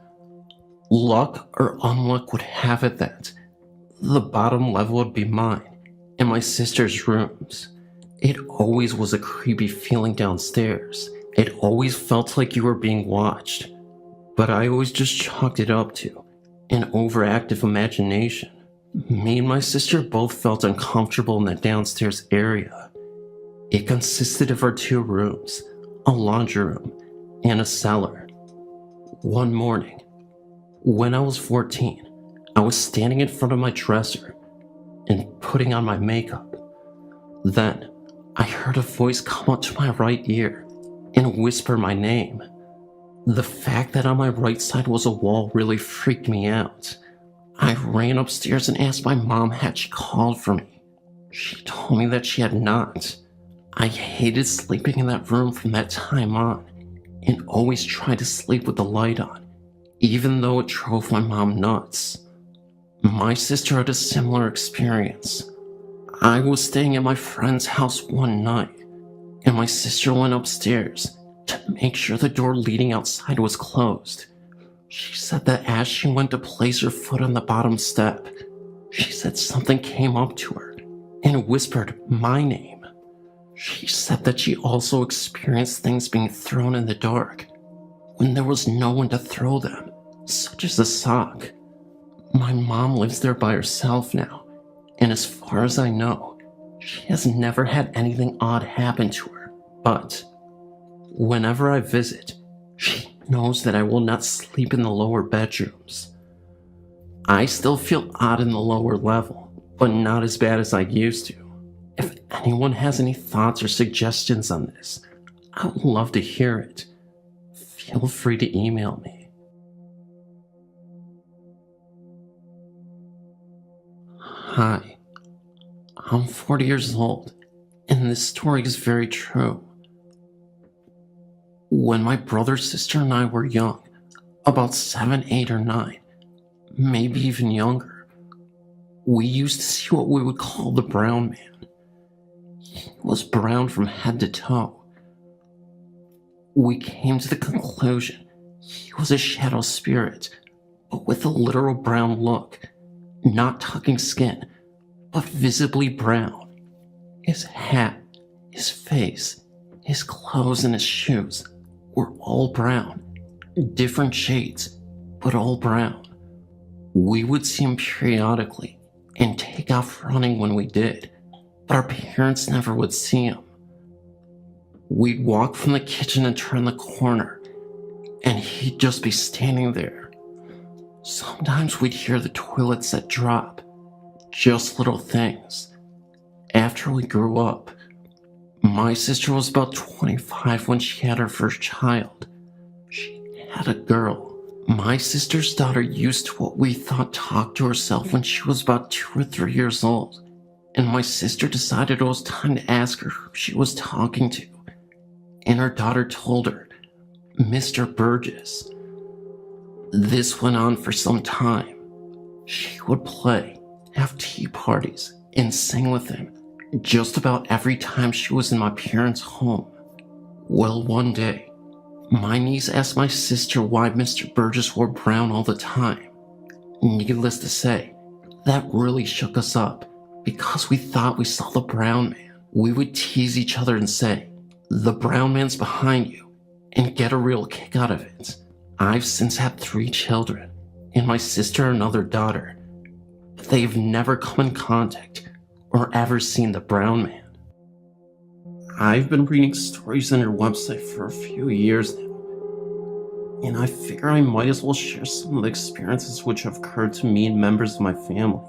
Luck or unluck would have it that the bottom level would be mine and my sister's rooms. It always was a creepy feeling downstairs. It always felt like you were being watched, but I always just chalked it up to an overactive imagination. Me and my sister both felt uncomfortable in the downstairs area. It consisted of our 2 rooms, a laundry room, and a cellar. One morning, when I was 14, I was standing in front of my dresser and putting on my makeup. Then, I heard a voice come up to my right ear and whisper my name. The fact that on my right side was a wall really freaked me out. I ran upstairs and asked my mom had she called for me. She told me that she had not. I hated sleeping in that room from that time on, and always tried to sleep with the light on, even though it drove my mom nuts. My sister had a similar experience. I was staying at my friend's house one night, and my sister went upstairs to make sure the door leading outside was closed. She said that as she went to place her foot on the bottom step, she said something came up to her and whispered my name. She said that she also experienced things being thrown in the dark, when there was no one to throw them, such as a sock. My mom lives there by herself now, and as far as I know, she has never had anything odd happen to her. But whenever I visit, she knows that I will not sleep in the lower bedrooms. I still feel odd in the lower level, but not as bad as I used to. If anyone has any thoughts or suggestions on this, I would love to hear it. Feel free to email me. Hi, I'm 40 years old, and this story is very true. When my brother, sister, and I were young, about 7, 8, or 9, maybe even younger, we used to see what we would call the brown man. He was brown from head to toe. We came to the conclusion he was a shadow spirit, but with a literal brown look, not tucking skin, but visibly brown. His hat, his face, his clothes, and his shoes were all brown, different shades, but all brown. We would see him periodically and take off running when we did, but our parents never would see him. We'd walk from the kitchen and turn the corner, and he'd just be standing there. Sometimes we'd hear the toilet set drop, just little things. After we grew up, my sister was about 25 when she had her first child. She had a girl. My sister's daughter used to what we thought talk to herself when she was about 2 or 3 years old, and my sister decided it was time to ask her who she was talking to, and her daughter told her, Mr. Burgess. This went on for some time. She would play, have tea parties, and sing with him just about every time she was in my parents' home. Well, one day, my niece asked my sister why Mr. Burgess wore brown all the time. Needless to say, that really shook us up because we thought we saw the brown man. We would tease each other and say, the brown man's behind you, and get a real kick out of it. I've since had 3 children, and my sister another daughter, but they have never come in contact or ever seen the brown man. I've been reading stories on your website for a few years now, and I figure I might as well share some of the experiences which have occurred to me and members of my family,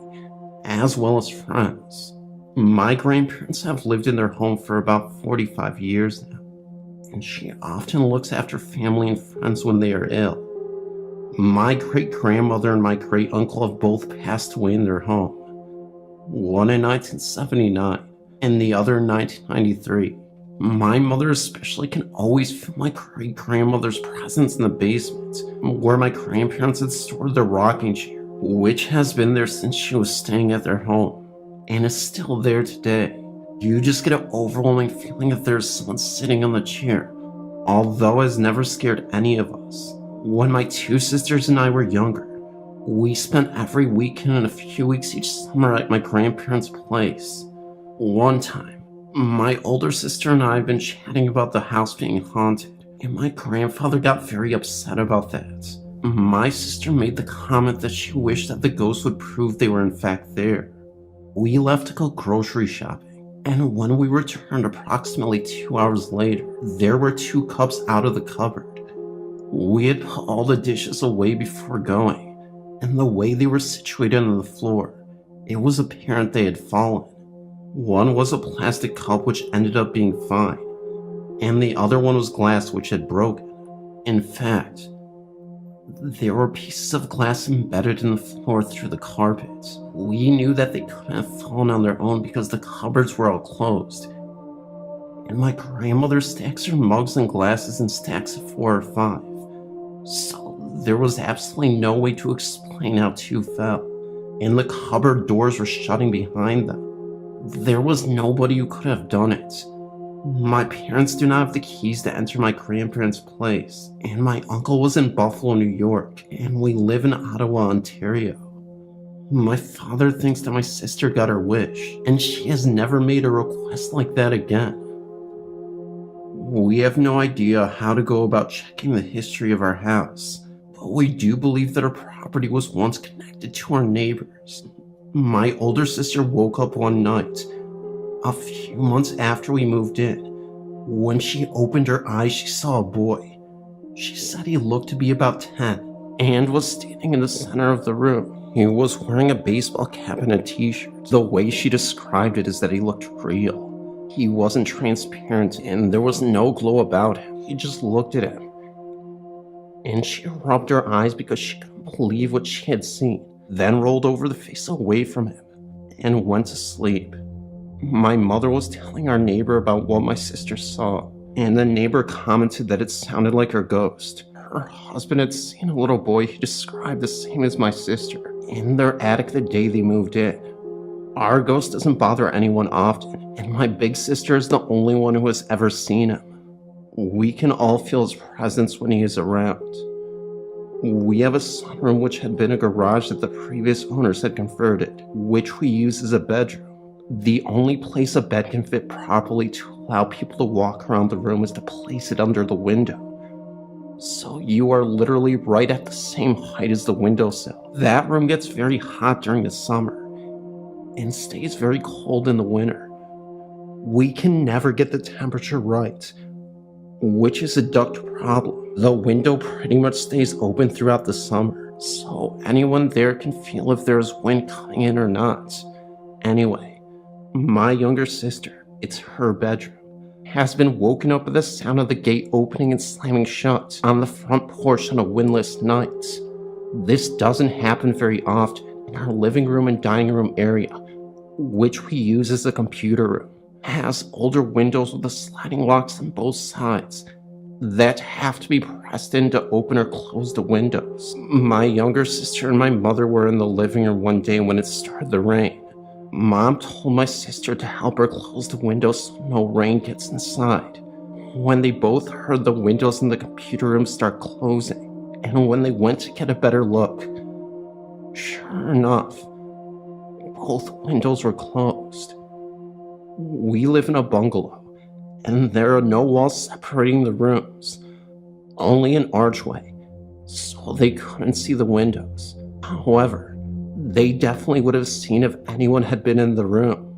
as well as friends. My grandparents have lived in their home for about 45 years now, and she often looks after family and friends when they are ill. My great-grandmother and my great-uncle have both passed away in their home, one in 1979 and the other in 1993. My mother especially can always feel my great-grandmother's presence in the basement, where my grandparents had stored their rocking chair, which has been there since she was staying at their home, and is still there today. You just get an overwhelming feeling that there's someone sitting on the chair, although it has never scared any of us. When my 2 sisters and I were younger, we spent every weekend and a few weeks each summer at my grandparents' place. One time, my older sister and I had been chatting about the house being haunted, and my grandfather got very upset about that. My sister made the comment that she wished that the ghosts would prove they were in fact there. We left to go grocery shopping, and when we returned approximately 2 hours later, there were 2 cups out of the cupboard. We had put all the dishes away before going, and the way they were situated on the floor, it was apparent they had fallen. One was a plastic cup which ended up being fine, and the other one was glass which had broken. In fact, there were pieces of glass embedded in the floor through the carpet. We knew that they couldn't have fallen on their own because the cupboards were all closed, and my grandmother stacks her mugs and glasses in stacks of 4 or 5. So there was absolutely no way to explain how 2 fell, and the cupboard doors were shutting behind them. There was nobody who could have done it. My parents do not have the keys to enter my grandparents' place, and my uncle was in Buffalo, New York, and we live in Ottawa, Ontario. My father thinks that my sister got her wish, and she has never made a request like that again. We have no idea how to go about checking the history of our house, but we do believe that our property was once connected to our neighbors. My older sister woke up one night, a few months after we moved in. When she opened her eyes, she saw a boy. She said he looked to be about 10 and was standing in the center of the room. He was wearing a baseball cap and a t-shirt. The way she described it is that he looked real. He wasn't transparent and there was no glow about him. He just looked at him. And she rubbed her eyes because she couldn't believe what she had seen, then rolled over the face away from him and went to sleep. My mother was telling our neighbor about what my sister saw, and the neighbor commented that it sounded like her ghost. Her husband had seen a little boy he described the same as my sister in their attic the day they moved in. Our ghost doesn't bother anyone often, and my big sister is the only one who has ever seen him. We can all feel his presence when he is around. We have a sunroom which had been a garage that the previous owners had converted, which we use as a bedroom. The only place a bed can fit properly to allow people to walk around the room is to place it under the window. So you are literally right at the same height as the windowsill. That room gets very hot during the summer and stays very cold in the winter. We can never get the temperature right, which is a duct problem. The window pretty much stays open throughout the summer, so anyone there can feel if there's wind coming in or not. Anyway, my younger sister, it's her bedroom, has been woken up with the sound of the gate opening and slamming shut on the front porch on a windless night. This doesn't happen very often in our living room and dining room area, which we use as a computer room. It has older windows with the sliding locks on both sides that have to be pressed in to open or close the windows. My younger sister and my mother were in the living room one day when it started to rain. Mom told my sister to help her close the windows so no rain gets inside. When they both heard the windows in the computer room start closing, and when they went to get a better look, sure enough, both windows were closed. We live in a bungalow, and there are no walls separating the rooms, only an archway, so they couldn't see the windows. However, they definitely would have seen if anyone had been in the room.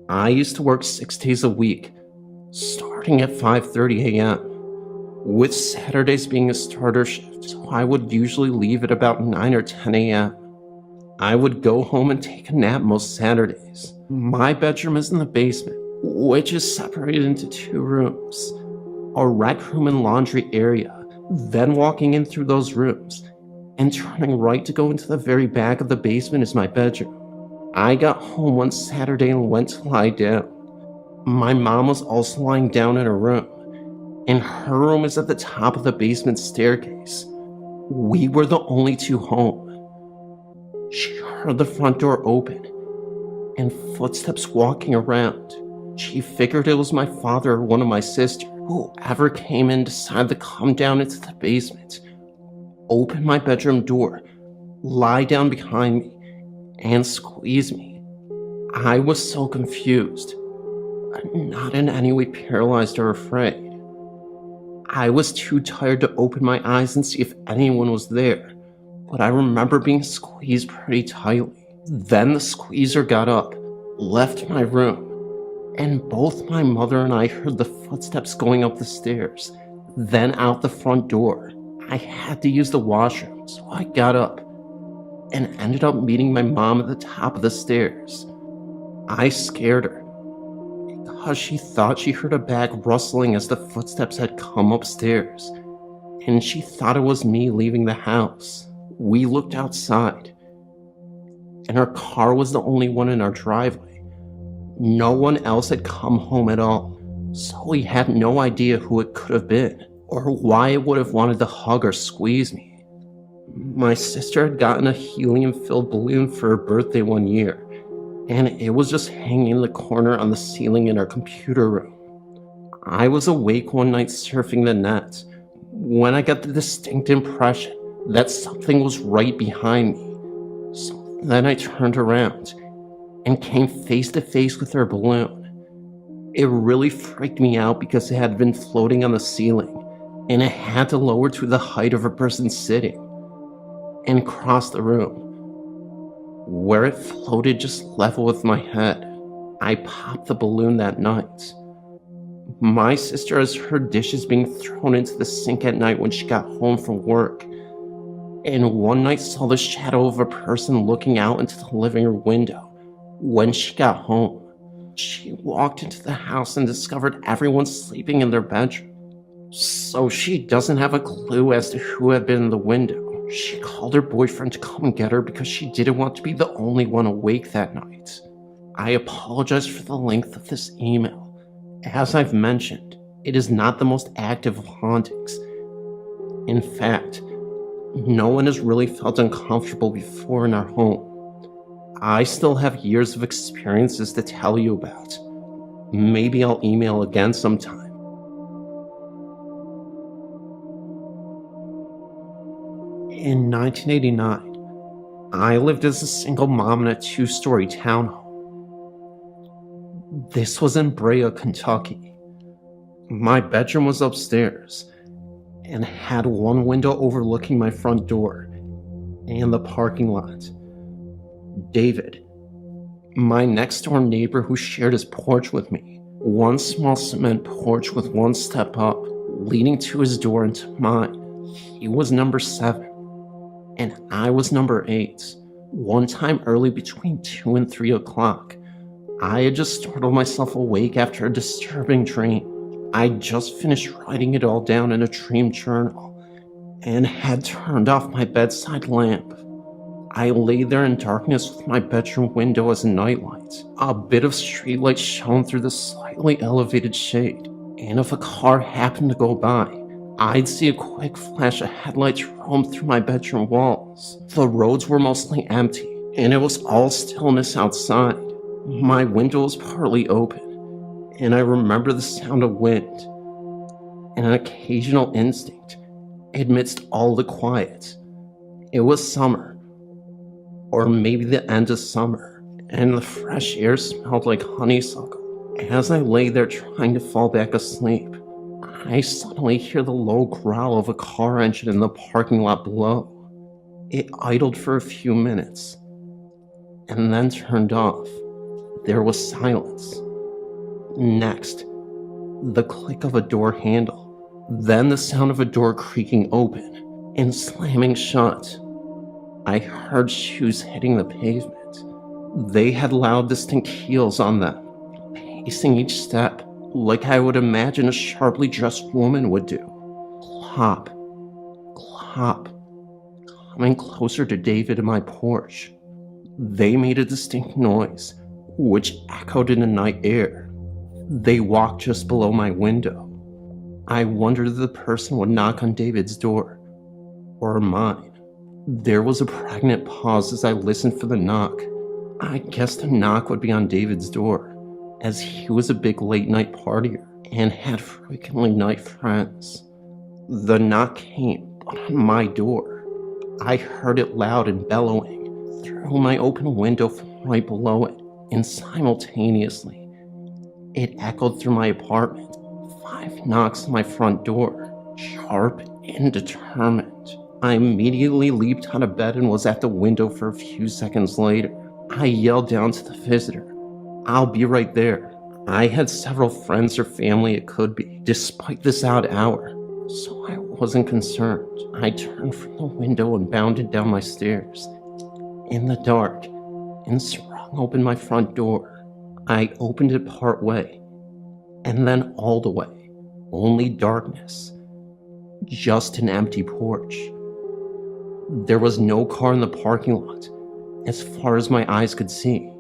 I used to work 6 days a week, starting at 5:30 a.m., with Saturdays being a starter shift, so I would usually leave at about 9 or 10 a.m. I would go home and take a nap most Saturdays. My bedroom is in the basement, which is separated into 2 rooms, a rec room and laundry area. Then walking in through those rooms and turning right to go into the very back of the basement is my bedroom. I got home one Saturday and went to lie down. My mom was also lying down in her room, and her room is at the top of the basement staircase. We were the only 2 home. She heard the front door open and footsteps walking around. She figured it was my father or one of my sisters. Whoever came in decided to come down into the basement, open my bedroom door, lie down behind me, and squeeze me. I was so confused, but not in any way paralyzed or afraid. I was too tired to open my eyes and see if anyone was there, but I remember being squeezed pretty tightly. Then the squeezer got up, left my room, and both my mother and I heard the footsteps going up the stairs, then out the front door. I had to use the washroom, so I got up and ended up meeting my mom at the top of the stairs. I scared her because she thought she heard a bag rustling as the footsteps had come upstairs, and she thought it was me leaving the house. We looked outside, and our car was the only one in our driveway. No one else had come home at all, so we had no idea who it could have been, or why it would have wanted to hug or squeeze me. My sister had gotten a helium-filled balloon for her birthday one year, and it was just hanging in the corner on the ceiling in our computer room. I was awake one night surfing the net when I got the distinct impression that something was right behind me. So then I turned around and came face to face with her balloon. It really freaked me out because it had been floating on the ceiling, and it had to lower to the height of a person sitting and cross the room. Where it floated just level with my head. I popped the balloon that night. My sister has heard dishes being thrown into the sink at night when she got home from work, and one night saw the shadow of a person looking out into the living room window when she got home. She walked into the house and discovered everyone sleeping in their bedroom. So she doesn't have a clue as to who had been in the window. She called her boyfriend to come and get her because she didn't want to be the only one awake that night. I apologize for the length of this email. As I've mentioned, it is not the most active of hauntings. In fact, no one has really felt uncomfortable before in our home. I still have years of experiences to tell you about. Maybe I'll email again sometime. In 1989, I lived as a single mom in a 2-story townhome. This was in Brea, Kentucky. My bedroom was upstairs and had one window overlooking my front door and the parking lot. David, my next door neighbor who shared his porch with me, one small cement porch with one step up leading to his door into mine. He was number 7 and I was number 8. One time early between 2 and 3 o'clock, I had just startled myself awake after a disturbing dream. I'd just finished writing it all down in a dream journal and had turned off my bedside lamp. I lay there in darkness with my bedroom window as a nightlight. A bit of streetlight shone through the slightly elevated shade, and if a car happened to go by, I'd see a quick flash of headlights roam through my bedroom walls. The roads were mostly empty, and it was all stillness outside. My window was partly open, and I remember the sound of wind and an occasional instinct amidst all the quiet. It was summer, or maybe the end of summer, and the fresh air smelled like honeysuckle. As I lay there trying to fall back asleep, I suddenly hear the low growl of a car engine in the parking lot below. It idled for a few minutes, and then turned off. There was silence. Next, the click of a door handle. Then the sound of a door creaking open and slamming shut. I heard shoes hitting the pavement. They had loud, distinct heels on them, pacing each step like I would imagine a sharply dressed woman would do. Clop, clop, coming closer to David and my porch. They made a distinct noise, which echoed in the night air. They walked just below my window. I wondered if the person would knock on David's door, or mine. There was a pregnant pause as I listened for the knock. I guessed the knock would be on David's door, as he was a big late-night partier and had frequently night friends. The knock came, but on my door. I heard it loud and bellowing through my open window from right below it, and simultaneously, it echoed through my apartment. 5 knocks on my front door, sharp and determined. I immediately leaped out of bed and was at the window for a few seconds later. I yelled down to the visitor, "I'll be right there." I had several friends or family it could be, despite this odd hour, so I wasn't concerned. I turned from the window and bounded down my stairs in the dark and sprung open my front door. I opened it part way and then all the way. Only darkness. Just an empty porch. There was no car in the parking lot, as far as my eyes could see.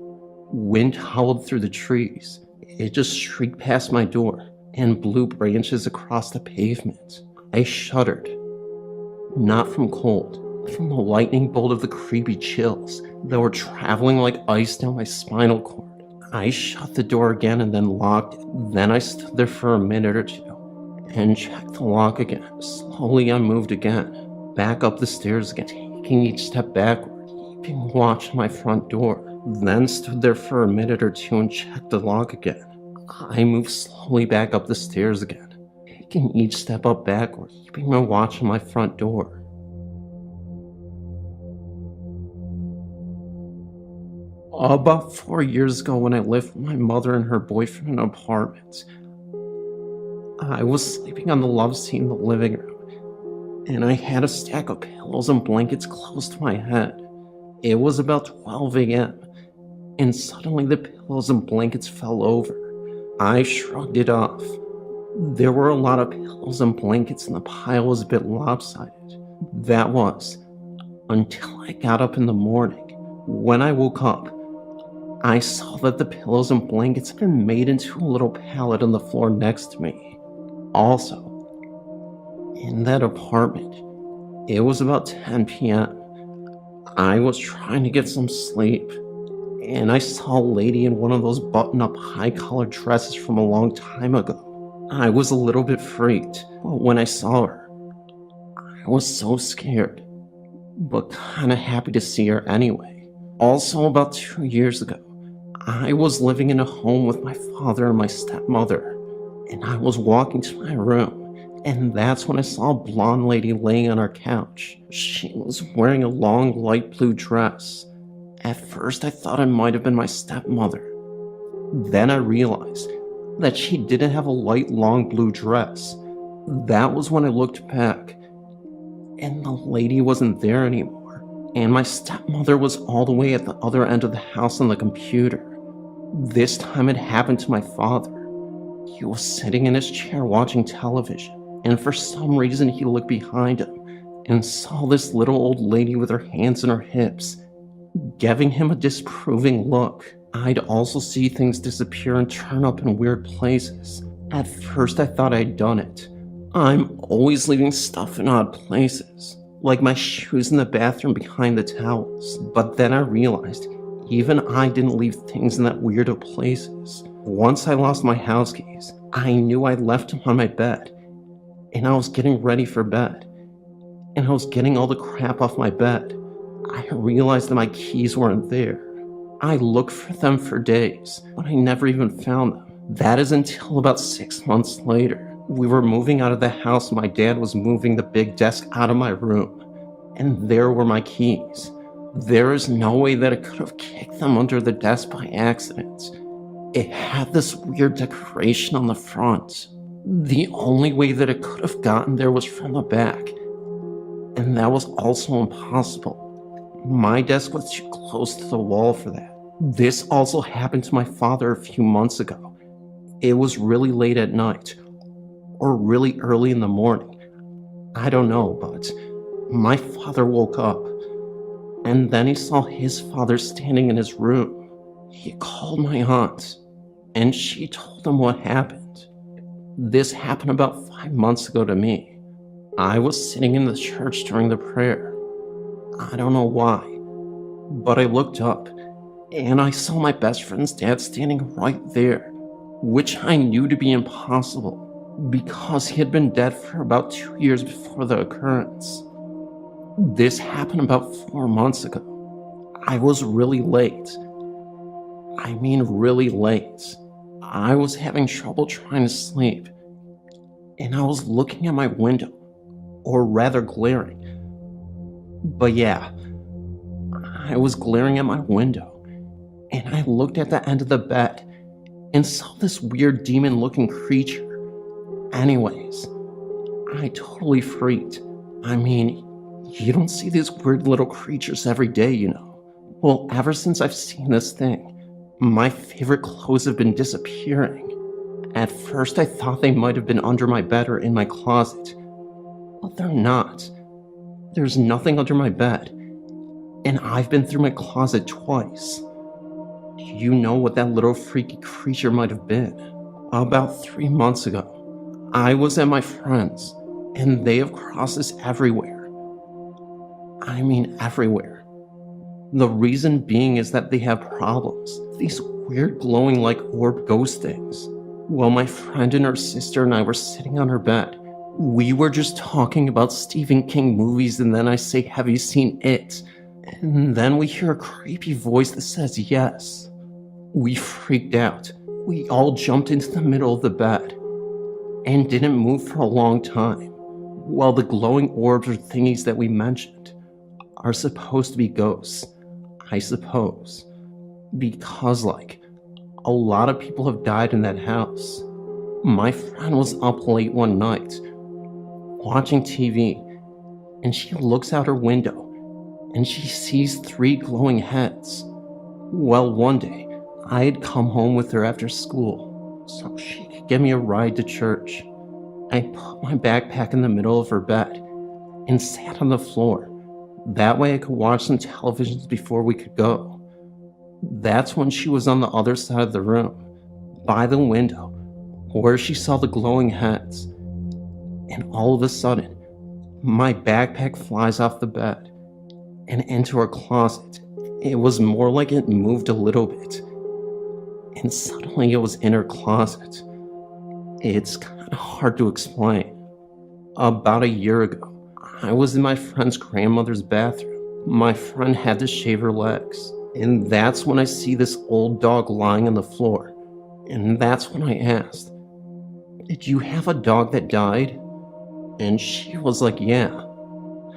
Wind howled through the trees. It just shrieked past my door and blew branches across the pavement. I shuddered. Not from cold, but from the lightning bolt of the creepy chills that were traveling like ice down my spinal cord. I shut the door again and then locked it. Then I stood there for a minute or two and checked the lock again. Slowly I moved again, back up the stairs again, taking each step backward, keeping watch on my front door. Then stood there for a minute or two and checked the lock again. I moved slowly back up the stairs again, taking each step up backward, keeping my watch on my front door. About 4 years ago, when I lived with my mother and her boyfriend in an apartment, I was sleeping on the love seat in the living room, and I had a stack of pillows and blankets close to my head. It was about 12 a.m., and suddenly the pillows and blankets fell over. I shrugged it off. There were a lot of pillows and blankets, and the pile was a bit lopsided. That was, until I got up in the morning. When I woke up, I saw that the pillows and blankets had been made into a little pallet on the floor next to me. Also, in that apartment, it was about 10 p.m. I was trying to get some sleep, and I saw a lady in one of those button-up high-collared dresses from a long time ago. I was a little bit freaked, but when I saw her, I was so scared, but kinda happy to see her anyway. Also, about 2 years ago, I was living in a home with my father and my stepmother, and I was walking to my room, and that's when I saw a blonde lady laying on our couch. She was wearing a long light blue dress. At first I thought it might have been my stepmother. Then I realized that she didn't have a light long blue dress. That was when I looked back, and the lady wasn't there anymore, and my stepmother was all the way at the other end of the house on the computer. This time it happened to my father. He was sitting in his chair watching television, and for some reason he looked behind him and saw this little old lady with her hands in her hips, giving him a disapproving look. I'd also see things disappear and turn up in weird places. At first I thought I'd done it. I'm always leaving stuff in odd places, like my shoes in the bathroom behind the towels. But then I realized even I didn't leave things in that weirdo places. Once I lost my house keys, I knew I'd left them on my bed, and I was getting ready for bed, and I was getting all the crap off my bed. I realized that my keys weren't there. I looked for them for days, but I never even found them. That is until about 6 months later. We were moving out of the house, and my dad was moving the big desk out of my room, and there were my keys. There is no way that I could have kicked them under the desk by accident. It had this weird decoration on the front. The only way that it could have gotten there was from the back, and that was also impossible. My desk was too close to the wall for that. This also happened to my father a few months ago. It was really late at night, or really early in the morning. I don't know, but my father woke up, and then he saw his father standing in his room. He called my aunt, and she told him what happened. This happened about 5 months ago to me. I was sitting in the church during the prayer. I don't know why, but I looked up, and I saw my best friend's dad standing right there, which I knew to be impossible, because he had been dead for about 2 years before the occurrence. This happened about 4 months ago. I was really late. I mean really late. I was having trouble trying to sleep, and I was looking at my window, or rather glaring. But yeah, I was glaring at my window, and I looked at the end of the bed and saw this weird demon-looking creature. Anyways, I totally freaked. I mean, you don't see these weird little creatures every day, you know. Well, ever since I've seen this thing, my favorite clothes have been disappearing. At first I thought they might have been under my bed or in my closet, but they're not. There's nothing under my bed, and I've been through my closet twice. Do you know what that little freaky creature might have been? About 3 months ago, I was at my friend's, and they have crosses everywhere. I mean everywhere. The reason being is that they have problems. These weird glowing like orb ghost things. Well, my friend and her sister and I were sitting on her bed. We were just talking about Stephen King movies, and then I say, "Have you seen It?" And then we hear a creepy voice that says yes. We freaked out. We all jumped into the middle of the bed and didn't move for a long time. Well, the glowing orbs or thingies that we mentioned are supposed to be ghosts, I suppose. Because, a lot of people have died in that house. My friend was up late one night, watching TV, and she looks out her window, and she sees 3 glowing heads. Well, one day, I had come home with her after school, so she could give me a ride to church. I put my backpack in the middle of her bed, and sat on the floor. That way I could watch some televisions before we could go. That's when she was on the other side of the room, by the window, where she saw the glowing heads. And all of a sudden, my backpack flies off the bed and into her closet. It was more like it moved a little bit, and suddenly it was in her closet. It's kind of hard to explain. About a year ago, I was in my friend's grandmother's bathroom. My friend had to shave her legs, and that's when I see this old dog lying on the floor. And that's when I asked, "Did you have a dog that died?" And she was like, "Yeah."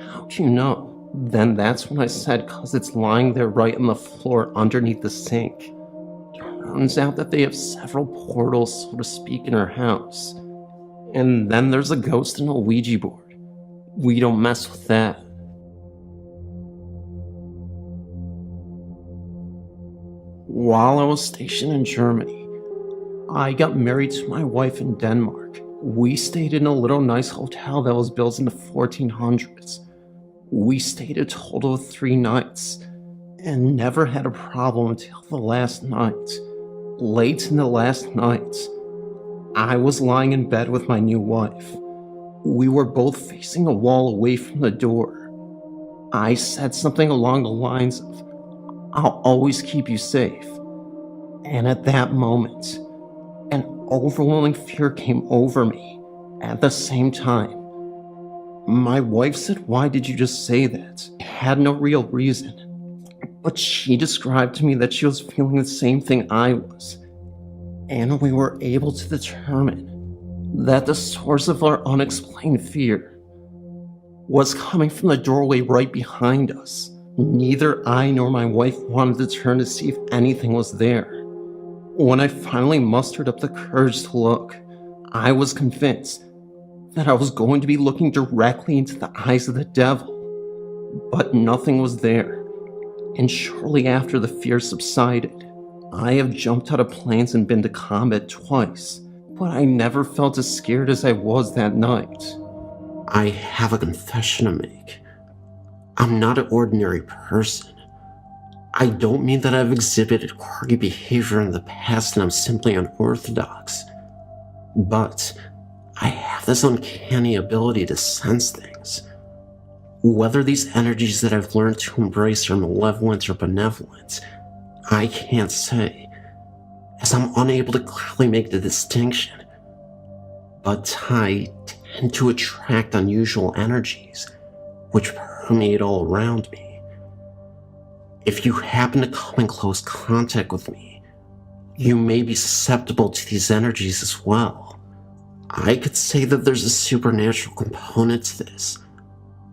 "How'd you know?" Then that's when I said, "'Cause it's lying there right on the floor underneath the sink." Turns out that they have several portals, so to speak, in her house. And then there's a ghost and a Ouija board. We don't mess with that. While I was stationed in Germany, I got married to my wife in Denmark. We stayed in a little nice hotel that was built in the 1400s. We stayed a total of 3 nights and never had a problem until the last night. Late in the last night, I was lying in bed with my new wife. We were both facing a wall away from the door. I said something along the lines of, "I'll always keep you safe." And at that moment, an overwhelming fear came over me at the same time. My wife said, "Why did you just say that?" It had no real reason. But she described to me that she was feeling the same thing I was. And we were able to determine that the source of our unexplained fear was coming from the doorway right behind us. Neither I nor my wife wanted to turn to see if anything was there. When I finally mustered up the courage to look, I was convinced that I was going to be looking directly into the eyes of the devil. But nothing was there, and shortly after the fear subsided, I have jumped out of planes and been to combat twice, but I never felt as scared as I was that night. I have a confession to make. I'm not an ordinary person. I don't mean that I've exhibited quirky behavior in the past and I'm simply unorthodox. But I have this uncanny ability to sense things. Whether these energies that I've learned to embrace are malevolent or benevolent, I can't say, as I'm unable to clearly make the distinction. But I tend to attract unusual energies, which permeate all around me. If you happen to come in close contact with me, you may be susceptible to these energies as well. I could say that there's a supernatural component to this,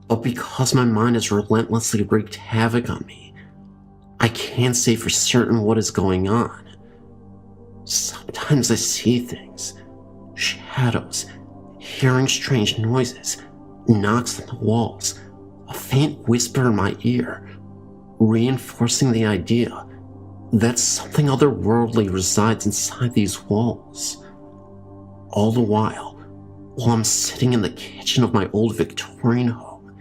but because my mind has relentlessly wreaked havoc on me, I can't say for certain what is going on. Sometimes I see things, shadows, hearing strange noises, knocks on the walls, a faint whisper in my ear, reinforcing the idea that something otherworldly resides inside these walls. All the while I'm sitting in the kitchen of my old Victorian home,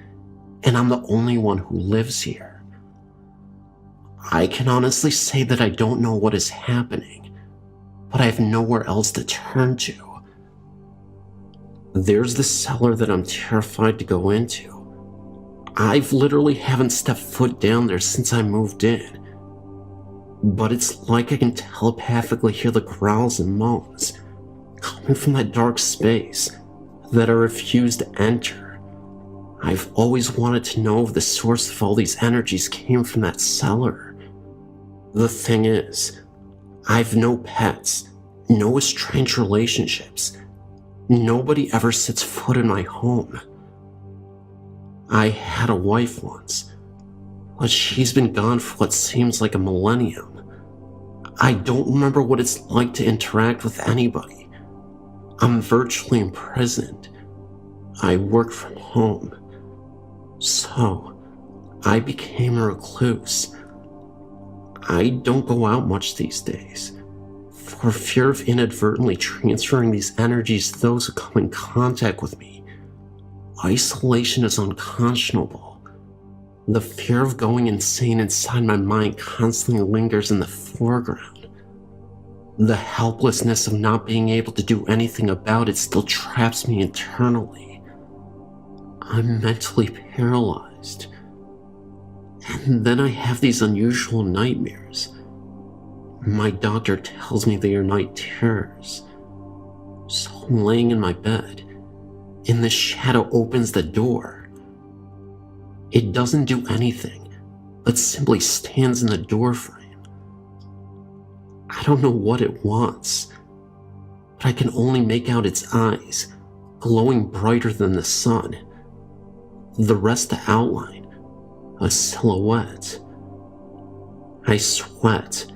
and I'm the only one who lives here. I can honestly say that I don't know what is happening, but I have nowhere else to turn to. There's the cellar that I'm terrified to go into. I've literally haven't stepped foot down there since I moved in. But it's like I can telepathically hear the growls and moans coming from that dark space that I refuse to enter. I've always wanted to know if the source of all these energies came from that cellar. The thing is, I've no pets, No estranged relationships. Nobody ever sets foot in my home. I had a wife once, but she's been gone for what seems like a millennium. I don't remember what it's like to interact with anybody. I'm virtually imprisoned. I work from home. So, I became a recluse. I don't go out much these days, for fear of inadvertently transferring these energies to those who come in contact with me. Isolation is unconscionable. The fear of going insane inside my mind constantly lingers in the foreground. The helplessness of not being able to do anything about it still traps me internally. I'm mentally paralyzed. And then I have these unusual nightmares. My doctor tells me they are night terrors. So I'm laying in my bed, and the shadow opens the door. It doesn't do anything, but simply stands in the doorframe. I don't know what it wants, but I can only make out its eyes, glowing brighter than the sun. The rest the outline, a silhouette. I sweat.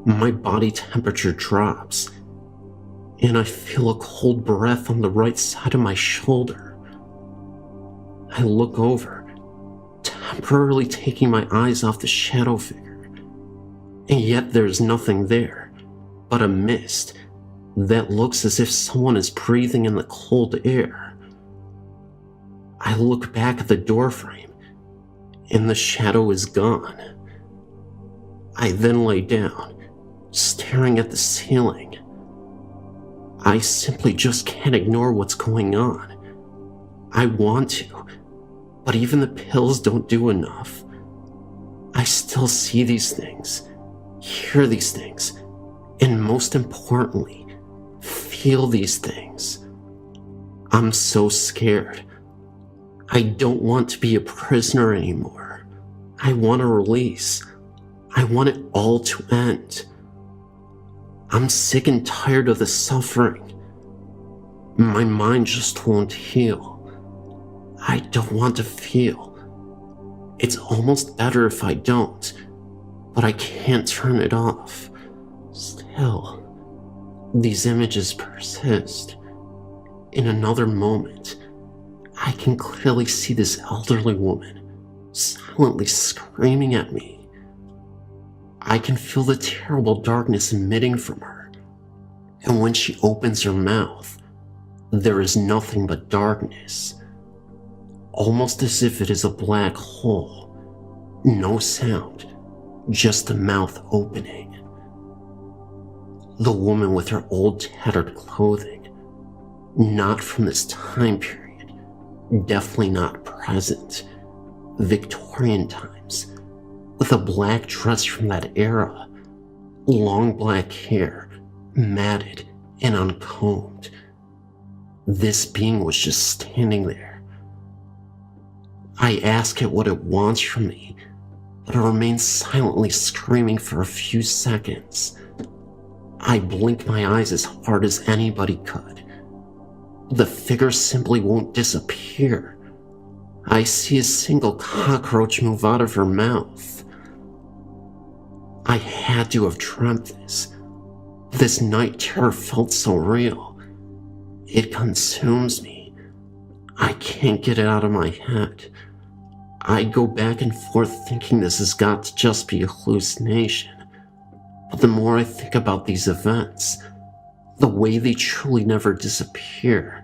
My body temperature drops, and I feel a cold breath on the right side of my shoulder. I look over, temporarily taking my eyes off the shadow figure, and yet there's nothing there but a mist that looks as if someone is breathing in the cold air. I look back at the doorframe, and the shadow is gone. I then lay down, staring at the ceiling. I simply just can't ignore what's going on. I want to, but even the pills don't do enough. I still see these things, hear these things, and most importantly, feel these things. I'm so scared. I don't want to be a prisoner anymore. I want a release. I want it all to end. I'm sick and tired of the suffering. My mind just won't heal. I don't want to feel. It's almost better if I don't, but I can't turn it off. Still, these images persist. In another moment, I can clearly see this elderly woman silently screaming at me. I can feel the terrible darkness emitting from her, and when she opens her mouth, there is nothing but darkness, almost as if it is a black hole. No sound, just the mouth opening. The woman with her old tattered clothing, not from this time period, definitely not present, Victorian times, with a black dress from that era, long black hair, matted and uncombed. This being was just standing there. I ask it what it wants from me, but it remains silently screaming for a few seconds. I blink my eyes as hard as anybody could. The figure simply won't disappear. I see a single cockroach move out of her mouth. I had to have dreamt this. This night terror felt so real. It consumes me. I can't get it out of my head. I go back and forth thinking this has got to just be a hallucination. But the more I think about these events, the way they truly never disappear,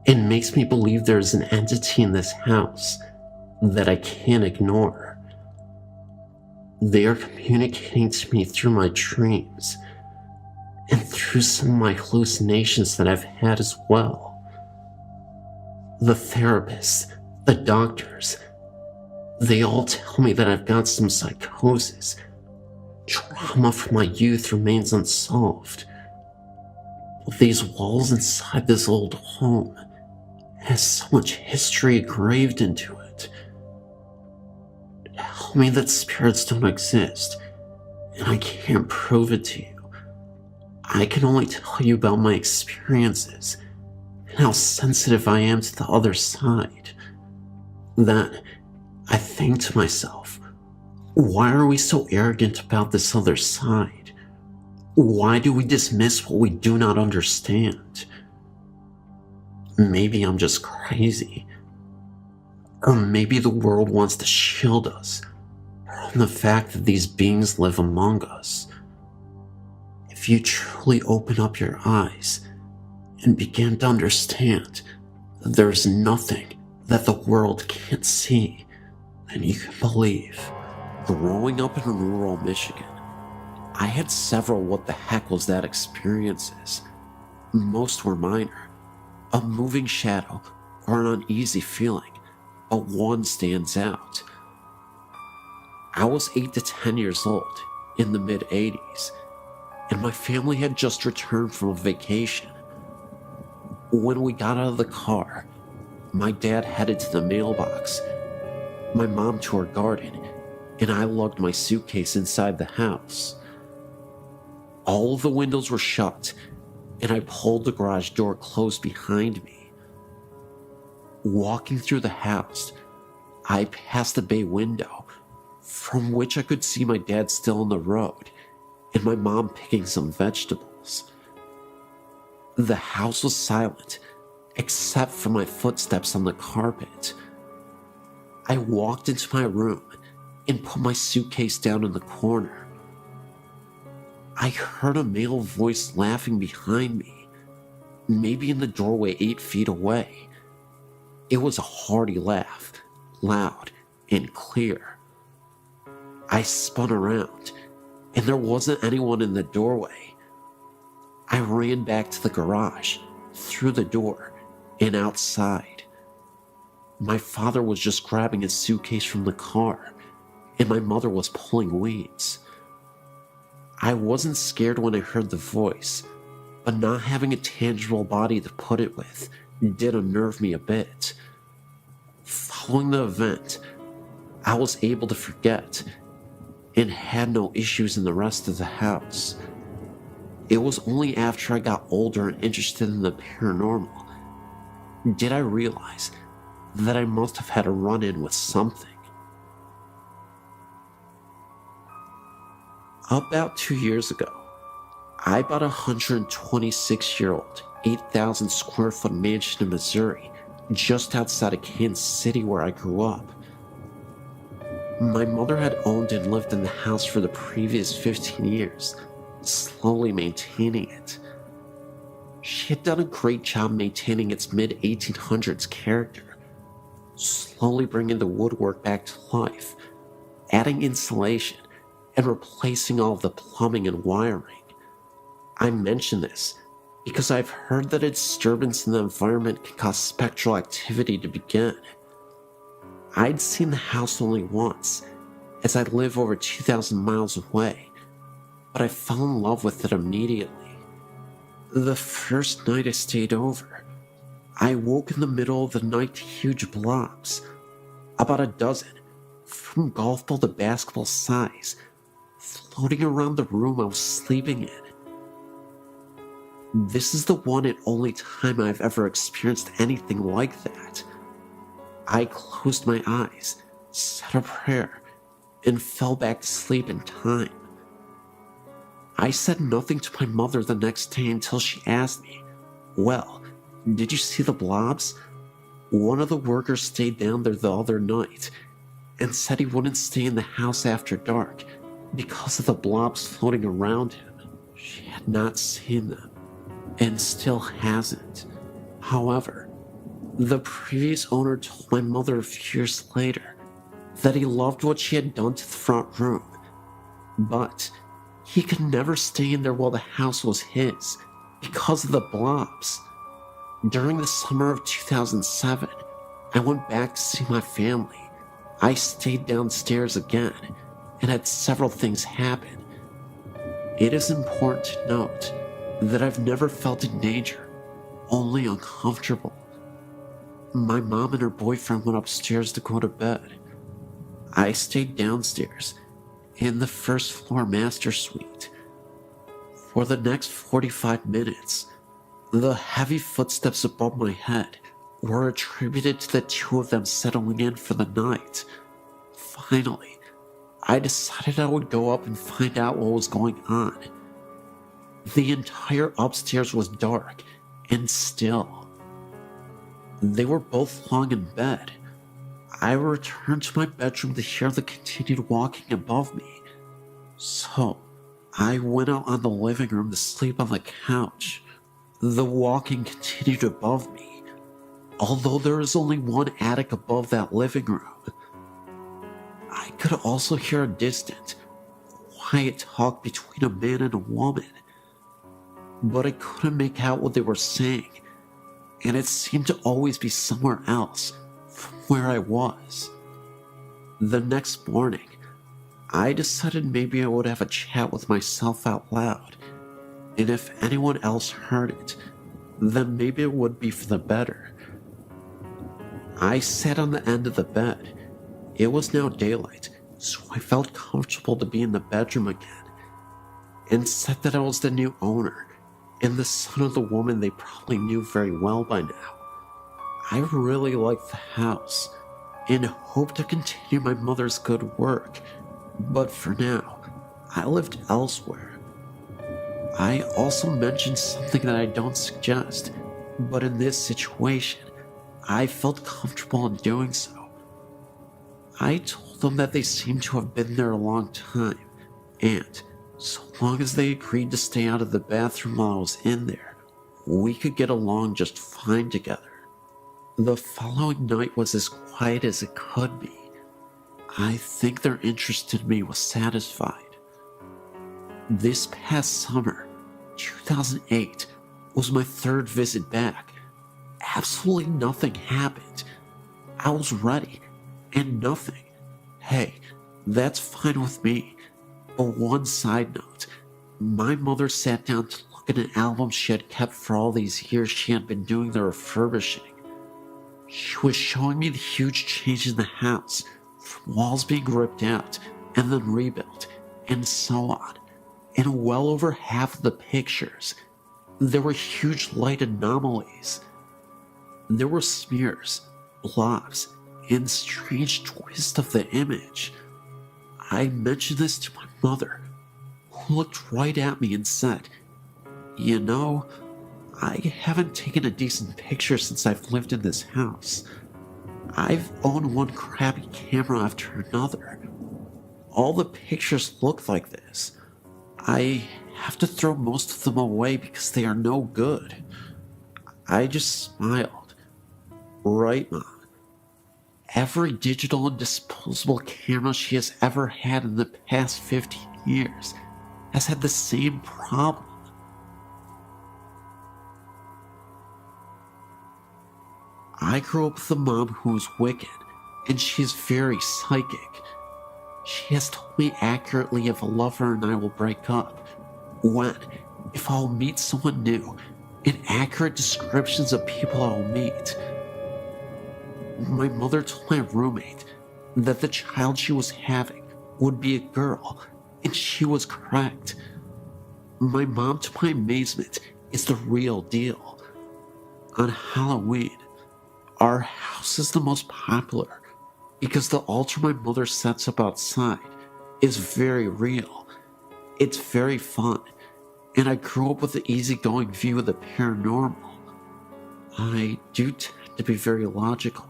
it makes me believe there's an entity in this house that I can't ignore. They are communicating to me through my dreams, and through some of my hallucinations that I've had as well. The therapists, the doctors, they all tell me that I've got some psychosis. Trauma from my youth remains unsolved. But these walls inside this old home has so much history engraved into it. Tell me that spirits don't exist, and I can't prove it to you. I can only tell you about my experiences and how sensitive I am to the other side. Then I think to myself, why are we so arrogant about this other side? Why do we dismiss what we do not understand? Maybe I'm just crazy. Or maybe the world wants to shield us from the fact that these beings live among us. If you truly open up your eyes and begin to understand that there is nothing that the world can't see, then you can believe. Growing up in rural Michigan, I had several what the heck was that experiences. Most were minor, a moving shadow or an uneasy feeling, but one stands out. I was 8 to 10 years old in the mid-80s, and my family had just returned from a vacation. When we got out of the car, my dad headed to the mailbox, my mom to her garden, and I lugged my suitcase inside the house. All of the windows were shut, and I pulled the garage door closed behind me. Walking through the house, I passed a bay window, from which I could see my dad still on the road, and my mom picking some vegetables. The house was silent, except for my footsteps on the carpet. I walked into my room and put my suitcase down in the corner. I heard a male voice laughing behind me, maybe in the doorway 8 feet away. It was a hearty laugh, loud and clear. I spun around, and there wasn't anyone in the doorway. I ran back to the garage, through the door, and outside. My father was just grabbing his suitcase from the car, and my mother was pulling weeds. I wasn't scared when I heard the voice, but not having a tangible body to put it with did unnerve me a bit. Following the event, I was able to forget and had no issues in the rest of the house. It was only after I got older and interested in the paranormal did I realize that I must have had a run-in with something. About 2 years ago, I bought a 126-year-old, 8,000 square foot mansion in Missouri, just outside of Kansas City where I grew up. My mother had owned and lived in the house for the previous 15 years, slowly maintaining it. She had done a great job maintaining its mid-1800s character, slowly bringing the woodwork back to life, adding insulation, and replacing all of the plumbing and wiring. I mention this because I've heard that a disturbance in the environment can cause spectral activity to begin. I'd seen the house only once, as I live over 2,000 miles away, but I fell in love with it immediately. The first night I stayed over, I woke in the middle of the night to huge blobs, about a dozen, from golf ball to basketball size, floating around the room I was sleeping in. This is the one and only time I've ever experienced anything like that. I closed my eyes, said a prayer, and fell back to sleep in time. I said nothing to my mother the next day until she asked me, "Well, did you see the blobs?" One of the workers stayed down there the other night and said he wouldn't stay in the house after dark because of the blobs floating around him. She had not seen them, and still hasn't. However, the previous owner told my mother a few years later that he loved what she had done to the front room, but he could never stay in there while the house was his because of the blobs. During the summer of 2007, I went back to see my family. I stayed downstairs again and had several things happen. It is important to note that I've never felt in danger, only uncomfortable. My mom and her boyfriend went upstairs to go to bed. I stayed downstairs in the first floor master suite. For the next 45 minutes, the heavy footsteps above my head were attributed to the two of them settling in for the night. Finally, I decided I would go up and find out what was going on. The entire upstairs was dark and still. They were both lying in bed. I returned to my bedroom to hear the continued walking above me. So, I went out on the living room to sleep on the couch. The walking continued above me, although there is only one attic above that living room. I could also hear a distant, quiet talk between a man and a woman, but I couldn't make out what they were saying, and it seemed to always be somewhere else from where I was. The next morning, I decided maybe I would have a chat with myself out loud, and if anyone else heard it, then maybe it would be for the better. I sat on the end of the bed. It was now daylight, so I felt comfortable to be in the bedroom again, and said that I was the new owner and the son of the woman they probably knew very well by now. I really liked the house and hoped to continue my mother's good work, but for now, I lived elsewhere. I also mentioned something that I don't suggest, but in this situation, I felt comfortable in doing so. I told them that they seemed to have been there a long time, and so long as they agreed to stay out of the bathroom while I was in there, we could get along just fine together. The following night was as quiet as it could be. I think their interest in me was satisfied. This past summer, 2008, was my third visit back. Absolutely nothing happened. I was ready, and nothing. Hey, that's fine with me. But one side note, my mother sat down to look at an album she had kept for all these years she had been doing the refurbishing. She was showing me the huge change in the house, from walls being ripped out and then rebuilt, and so on. And well over half of the pictures, there were huge light anomalies. There were smears, blobs, and strange twists of the image. I mentioned this to my mother, who looked right at me and said, "You know, I haven't taken a decent picture since I've lived in this house. I've owned one crappy camera after another. All the pictures look like this. I have to throw most of them away because they are no good." I just smiled. Right, Mom. Every digital and disposable camera she has ever had in the past 15 years has had the same problem. I grew up with a mom who is wicked, and she is very psychic. She has told me accurately if a lover and I will break up, when, if I'll meet someone new, and accurate descriptions of people I'll meet. My mother told my roommate that the child she was having would be a girl, and she was correct. My mom, to my amazement, is the real deal. On Halloween, our house is the most popular because the altar my mother sets up outside is very real. It's very fun, and I grew up with an easygoing view of the paranormal. I do tend to be very logical,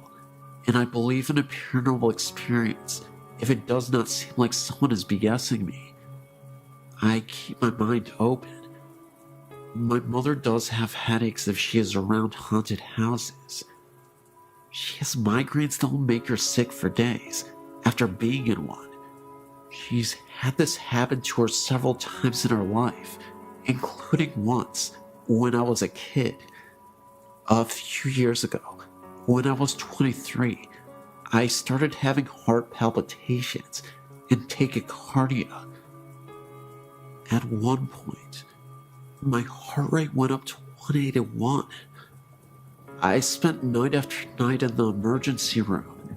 and I believe in a paranormal experience if it does not seem like someone is BSing me. I keep my mind open. My mother does have headaches if she is around haunted houses. She has migraines that will make her sick for days after being in one. She's had this happen to her several times in her life, including once when I was a kid. A few years ago, when I was 23, I started having heart palpitations and tachycardia. At one point, my heart rate went up to 181. I spent night after night in the emergency room,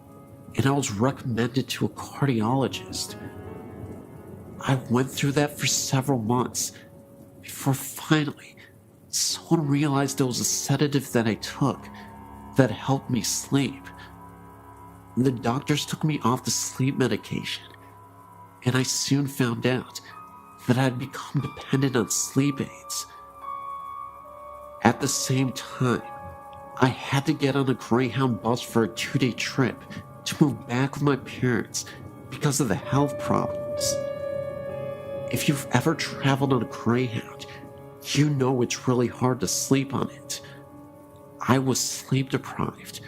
and I was recommended to a cardiologist. I went through that for several months before finally someone realized it was a sedative that I took that helped me sleep. The doctors took me off the sleep medication, and I soon found out that I had become dependent on sleep aids. At the same time, I had to get on a Greyhound bus for a 2-day trip to move back with my parents because of the health problems. If you've ever traveled on a Greyhound, you know it's really hard to sleep on it. I was sleep deprived.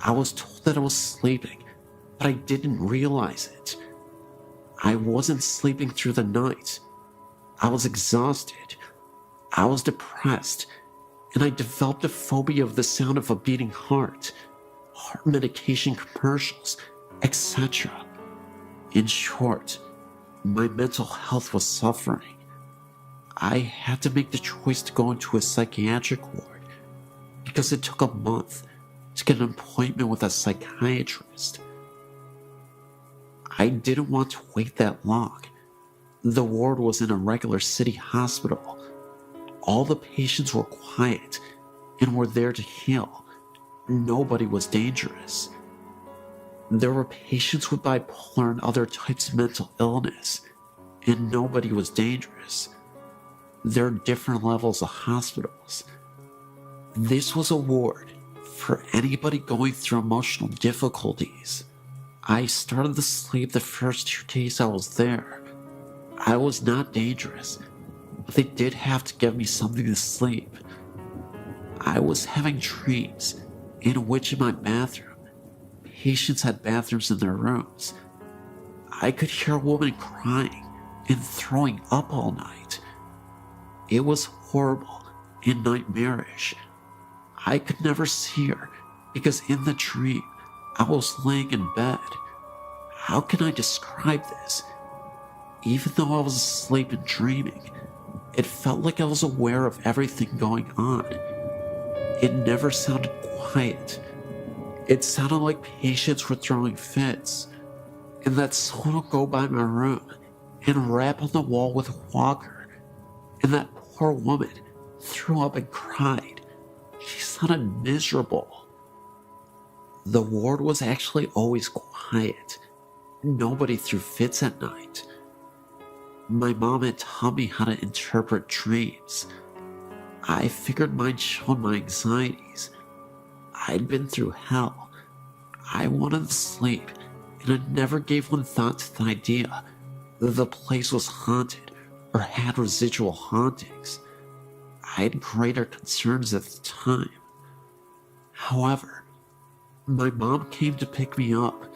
I was told that I was sleeping, but I didn't realize it. I wasn't sleeping through the night. I was exhausted. I was depressed, and I developed a phobia of the sound of a beating heart medication commercials, etc. In short, my mental health was suffering. I had to make the choice to go into a psychiatric ward because it took a month to get an appointment with a psychiatrist. I didn't want to wait that long. The ward was in a regular city hospital. All the patients were quiet and were there to heal. Nobody was dangerous. There were patients with bipolar and other types of mental illness, and nobody was dangerous. There are different levels of hospitals. This was a ward for anybody going through emotional difficulties. I started to sleep the first 2 days I was there. I was not dangerous, but they did have to give me something to sleep. I was having dreams in which in my bathroom, patients had bathrooms in their rooms. I could hear a woman crying and throwing up all night. It was horrible and nightmarish. I could never see her because in the dream, I was laying in bed. How can I describe this? Even though I was asleep and dreaming, it felt like I was aware of everything going on. It never sounded quiet. It sounded like patients were throwing fits, and that someone would go by my room and rap on the wall with a walker, and that poor woman threw up and cried. She sounded miserable. The ward was actually always quiet. Nobody threw fits at night. My mom had taught me how to interpret dreams. I figured mine showed my anxieties. I'd been through hell. I wanted to sleep, and I never gave one thought to the idea that the place was haunted or had residual hauntings. I had greater concerns at the time. However, my mom came to pick me up,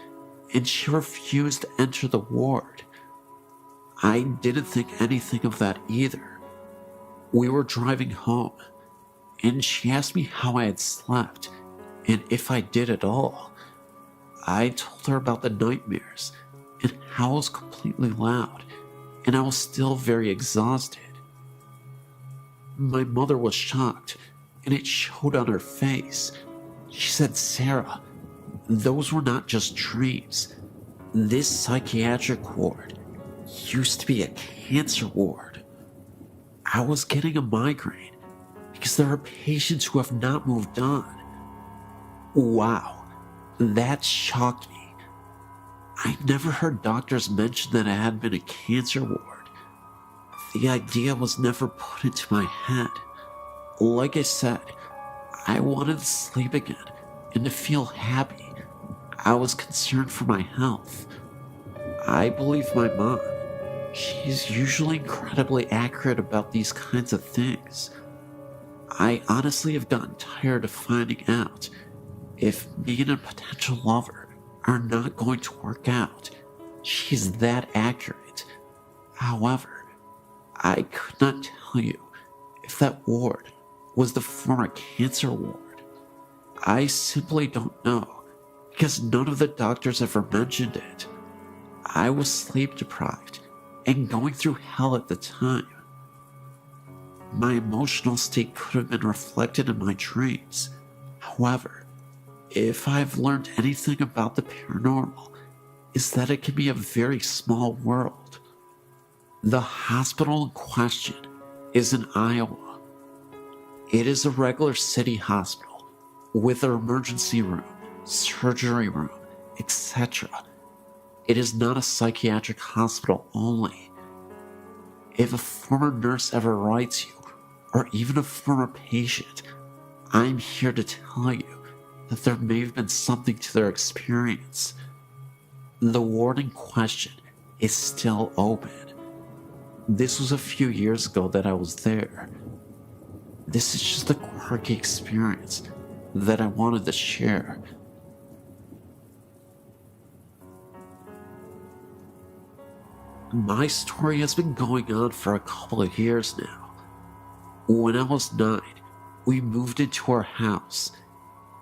and she refused to enter the ward. I didn't think anything of that either. We were driving home, and she asked me how I had slept, and if I did at all. I told her about the nightmares, and how I was completely loud, and I was still very exhausted. My mother was shocked, and it showed on her face. She said, "Sarah, those were not just dreams. This psychiatric ward used to be a cancer ward." I was getting a migraine because there are patients who have not moved on. Wow, that shocked me. I never heard doctors mention that I had been a cancer ward. The idea was never put into my head. Like I said, I wanted to sleep again and to feel happy. I was concerned for my health. I believe my mom. She's usually incredibly accurate about these kinds of things. I honestly have gotten tired of finding out if me and a potential lover are not going to work out. She's that accurate. However, I could not tell you if that ward was the former cancer ward. I simply don't know because none of the doctors ever mentioned it. I was sleep deprived and going through hell at the time. My emotional state could have been reflected in my dreams. However, if I've learned anything about the paranormal, is that it can be a very small world. The hospital in question is in Iowa. It is a regular city hospital with an emergency room, surgery room, etc. It is not a psychiatric hospital only. If a former nurse ever writes you, or even a former patient, I'm here to tell you that there may have been something to their experience. The ward in question is still open. This was a few years ago that I was there. This is just a quirky experience that I wanted to share. My story has been going on for a couple of years now. When I was 9, we moved into our house.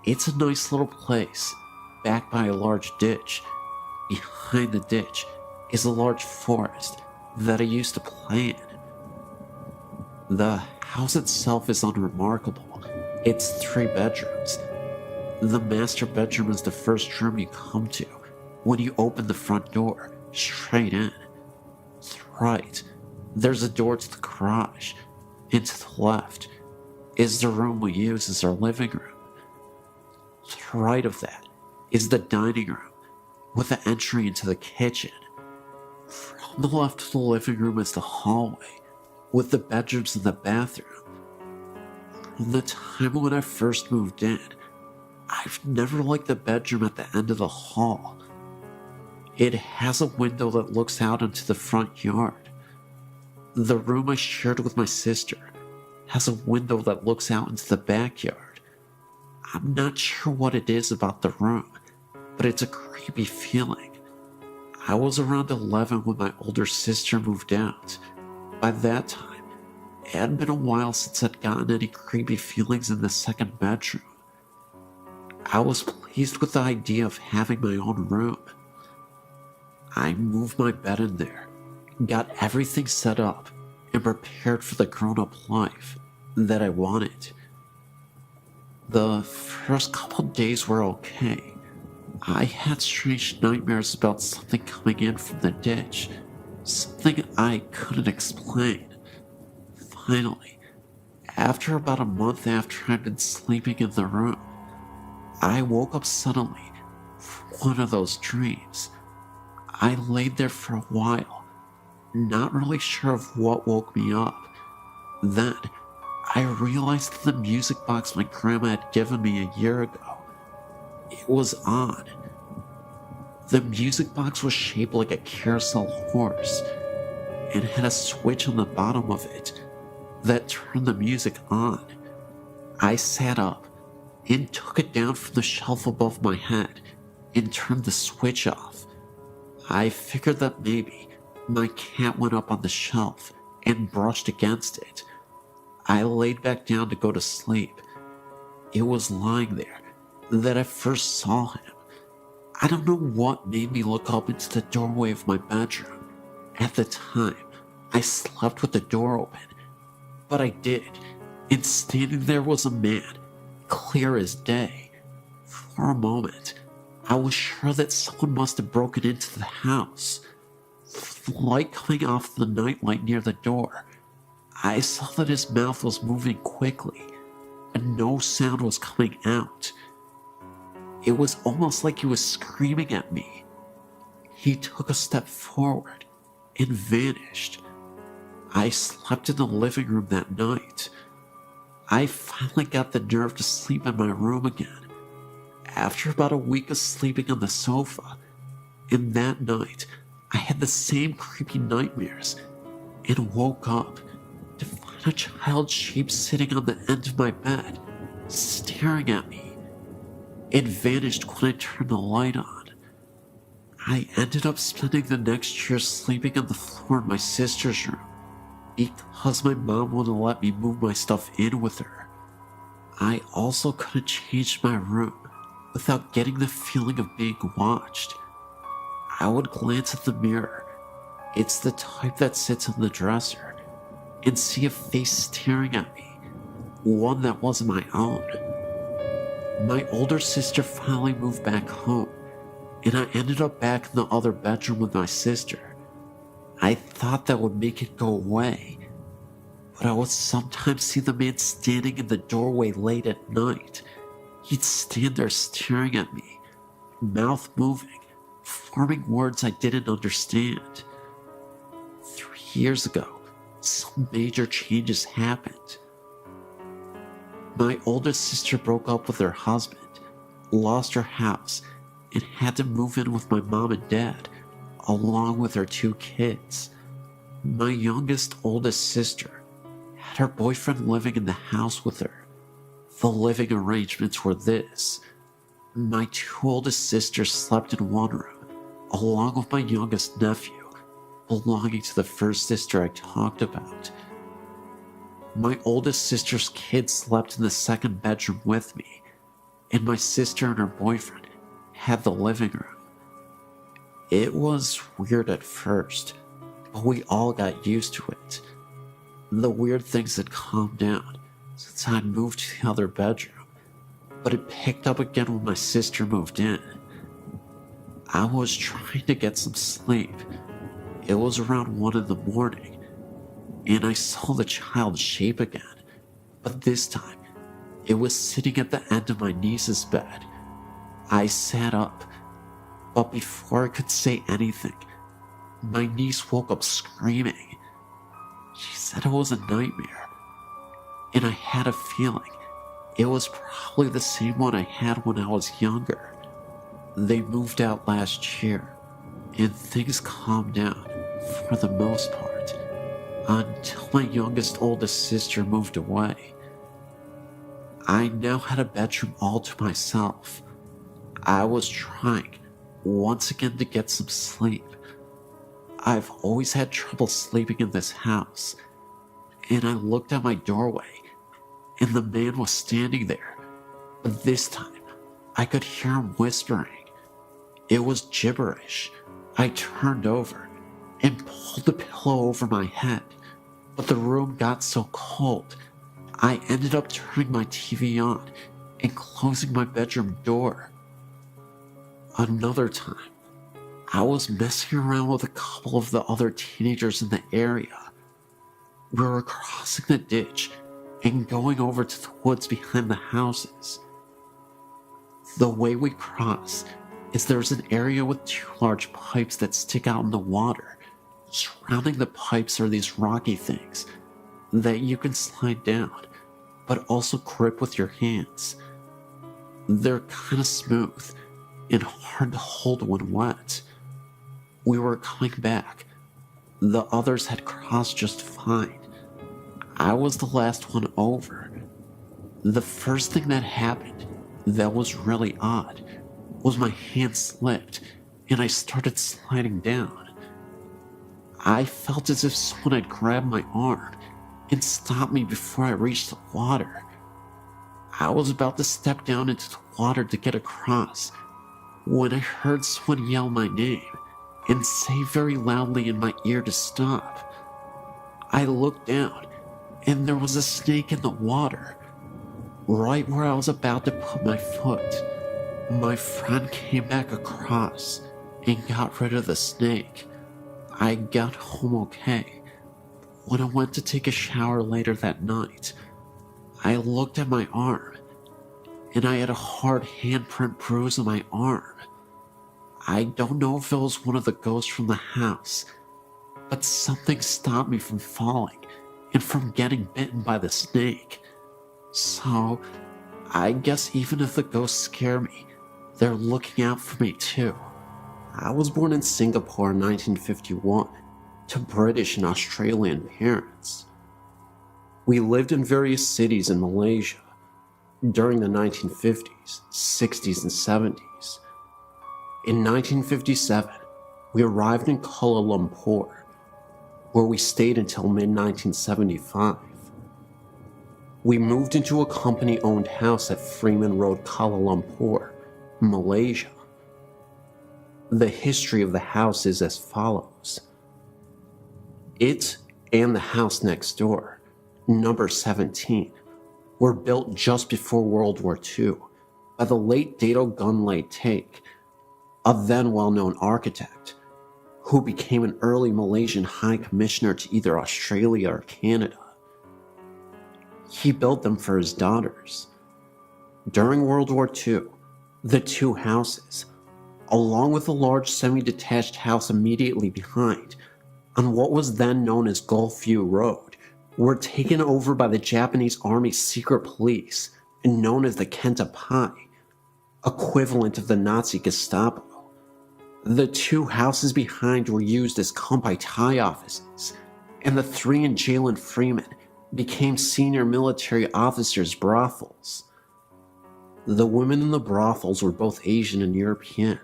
It's a nice little place, backed by a large ditch. Behind the ditch is a large forest that I used to play in. The house itself is unremarkable. It's 3 bedrooms. The master bedroom is the first room you come to when you open the front door, straight in. To the right, there's a door to the garage, and to the left is the room we use as our living room. To the right of that is the dining room, with an entry into the kitchen. From the left of the living room is the hallway, with the bedrooms and the bathroom. From the time when I first moved in, I've never liked the bedroom at the end of the hall. It has a window that looks out into the front yard. The room I shared with my sister has a window that looks out into the backyard. I'm not sure what it is about the room, but it's a creepy feeling. I was around 11 when my older sister moved out. By that time, it had been a while since I'd gotten any creepy feelings in the second bedroom. I was pleased with the idea of having my own room. I moved my bed in there, got everything set up, and prepared for the grown-up life that I wanted. The first couple days were okay. I had strange nightmares about something coming in from the ditch, something I couldn't explain. Finally, after about a month after I'd been sleeping in the room, I woke up suddenly from one of those dreams. I laid there for a while, not really sure of what woke me up. Then, I realized that the music box my grandma had given me a year ago, it was on. The music box was shaped like a carousel horse, and had a switch on the bottom of it that turned the music on. I sat up and took it down from the shelf above my head and turned the switch off. I figured that maybe my cat went up on the shelf and brushed against it. I laid back down to go to sleep. It was lying there that I first saw him. I don't know what made me look up into the doorway of my bedroom. At the time, I slept with the door open, but I did, and standing there was a man, clear as day. For a moment, I was sure that someone must have broken into the house. With the light coming off the nightlight near the door, I saw that his mouth was moving quickly, and no sound was coming out. It was almost like he was screaming at me. He took a step forward and vanished. I slept in the living room that night. I finally got the nerve to sleep in my room again, after about a week of sleeping on the sofa. And that night, I had the same creepy nightmares and woke up to find a child's shape sitting on the end of my bed, staring at me. It vanished when I turned the light on. I ended up spending the next year sleeping on the floor in my sister's room because my mom wouldn't let me move my stuff in with her. I also couldn't change my room without getting the feeling of being watched. I would glance at the mirror, it's the type that sits on the dresser, and see a face staring at me, one that wasn't my own. My older sister finally moved back home, and I ended up back in the other bedroom with my sister. I thought that would make it go away, but I would sometimes see the man standing in the doorway late at night. He'd stand there staring at me, mouth moving, forming words I didn't understand. 3 years ago, some major changes happened. My oldest sister broke up with her husband, lost her house, and had to move in with my mom and dad, along with her 2 kids. My oldest sister had her boyfriend living in the house with her. The living arrangements were this: my 2 oldest sisters slept in one room, along with my youngest nephew, belonging to the first sister I talked about. My oldest sister's kids slept in the second bedroom with me, and my sister and her boyfriend had the living room. It was weird at first, but we all got used to it. The weird things had calmed down since I'd moved to the other bedroom, but it picked up again when my sister moved in. I was trying to get some sleep. It was around 1 in the morning, and I saw the child's shape again, but this time it was sitting at the end of my niece's bed. I sat up, but before I could say anything, my niece woke up screaming. She said it was a nightmare, and I had a feeling it was probably the same one I had when I was younger. They moved out last year, and things calmed down for the most part, until my oldest sister moved away. I now had a bedroom all to myself. I was trying once again to get some sleep. I've always had trouble sleeping in this house, and I looked at my doorway, and the man was standing there, but this time I could hear him whispering. It was gibberish. I turned over and pulled the pillow over my head, but the room got so cold, I ended up turning my TV on and closing my bedroom door. Another time, I was messing around with a couple of the other teenagers in the area. We were crossing the ditch and going over to the woods behind the houses. The way we cross is there's an area with 2 large pipes that stick out in the water. Surrounding the pipes are these rocky things that you can slide down, but also grip with your hands. They're kind of smooth and hard to hold when wet. We were coming back. The others had crossed just fine. I was the last one over. The first thing that happened that was really odd was my hand slipped and I started sliding down. I felt as if someone had grabbed my arm and stopped me before I reached the water. I was about to step down into the water to get across when I heard someone yell my name and say very loudly in my ear to stop. I looked down and there was a snake in the water, right where I was about to put my foot. My friend came back across and got rid of the snake. I got home okay. When I went to take a shower later that night, I looked at my arm, and I had a hard handprint bruise on my arm. I don't know if it was one of the ghosts from the house, but something stopped me from falling and from getting bitten by the snake. So, I guess even if the ghosts scare me, they're looking out for me too. I was born in Singapore in 1951 to British and Australian parents. We lived in various cities in Malaysia during the 1950s, 60s, and 70s. In 1957, we arrived in Kuala Lumpur, where we stayed until mid-1975. We moved into a company-owned house at Freeman Road, Kuala Lumpur, Malaysia. The history of the house is as follows. It and the house next door, number 17, were built just before World War II by the late Dato Gunlay Take, a then well-known architect, who became an early Malaysian High Commissioner to either Australia or Canada. He built them for his daughters. During World War II, the two houses, along with a large semi-detached house immediately behind, on what was then known as Gulfview Road, were taken over by the Japanese Army's secret police, known as the Kentapai, equivalent of the Nazi Gestapo. The two houses behind were used as Kempeitai offices, and the three in jail in Freeman became senior military officers' brothels. The women in the brothels were both Asian and European,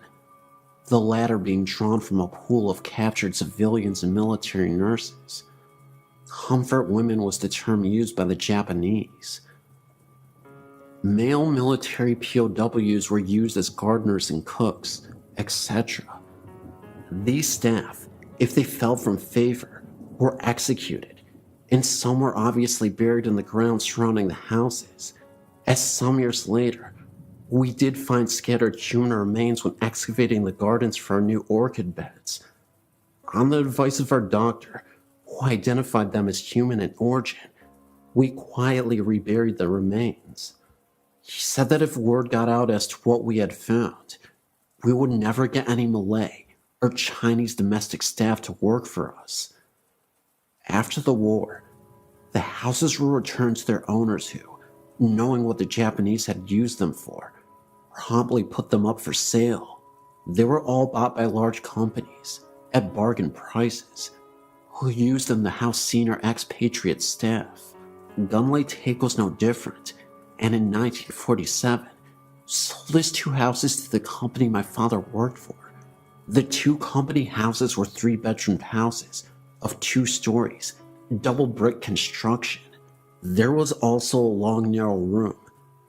the latter being drawn from a pool of captured civilians and military nurses. Comfort women was the term used by the Japanese. Male military POWs were used as gardeners and cooks, etc. These staff, if they fell from favor, were executed, and some were obviously buried in the ground surrounding the houses, as some years later, we did find scattered human remains when excavating the gardens for our new orchid beds. On the advice of our doctor, who identified them as human in origin, we quietly reburied the remains. He said that if word got out as to what we had found, we would never get any Malay or Chinese domestic staff to work for us. After the war, the houses were returned to their owners who, knowing what the Japanese had used them for, promptly put them up for sale. They were all bought by large companies at bargain prices, who used them to house senior expatriate staff. Gunlay Take was no different, and in 1947, sold his two houses to the company my father worked for. The two company houses were 3-bedroom houses of 2 stories, double brick construction. There was also a long narrow room,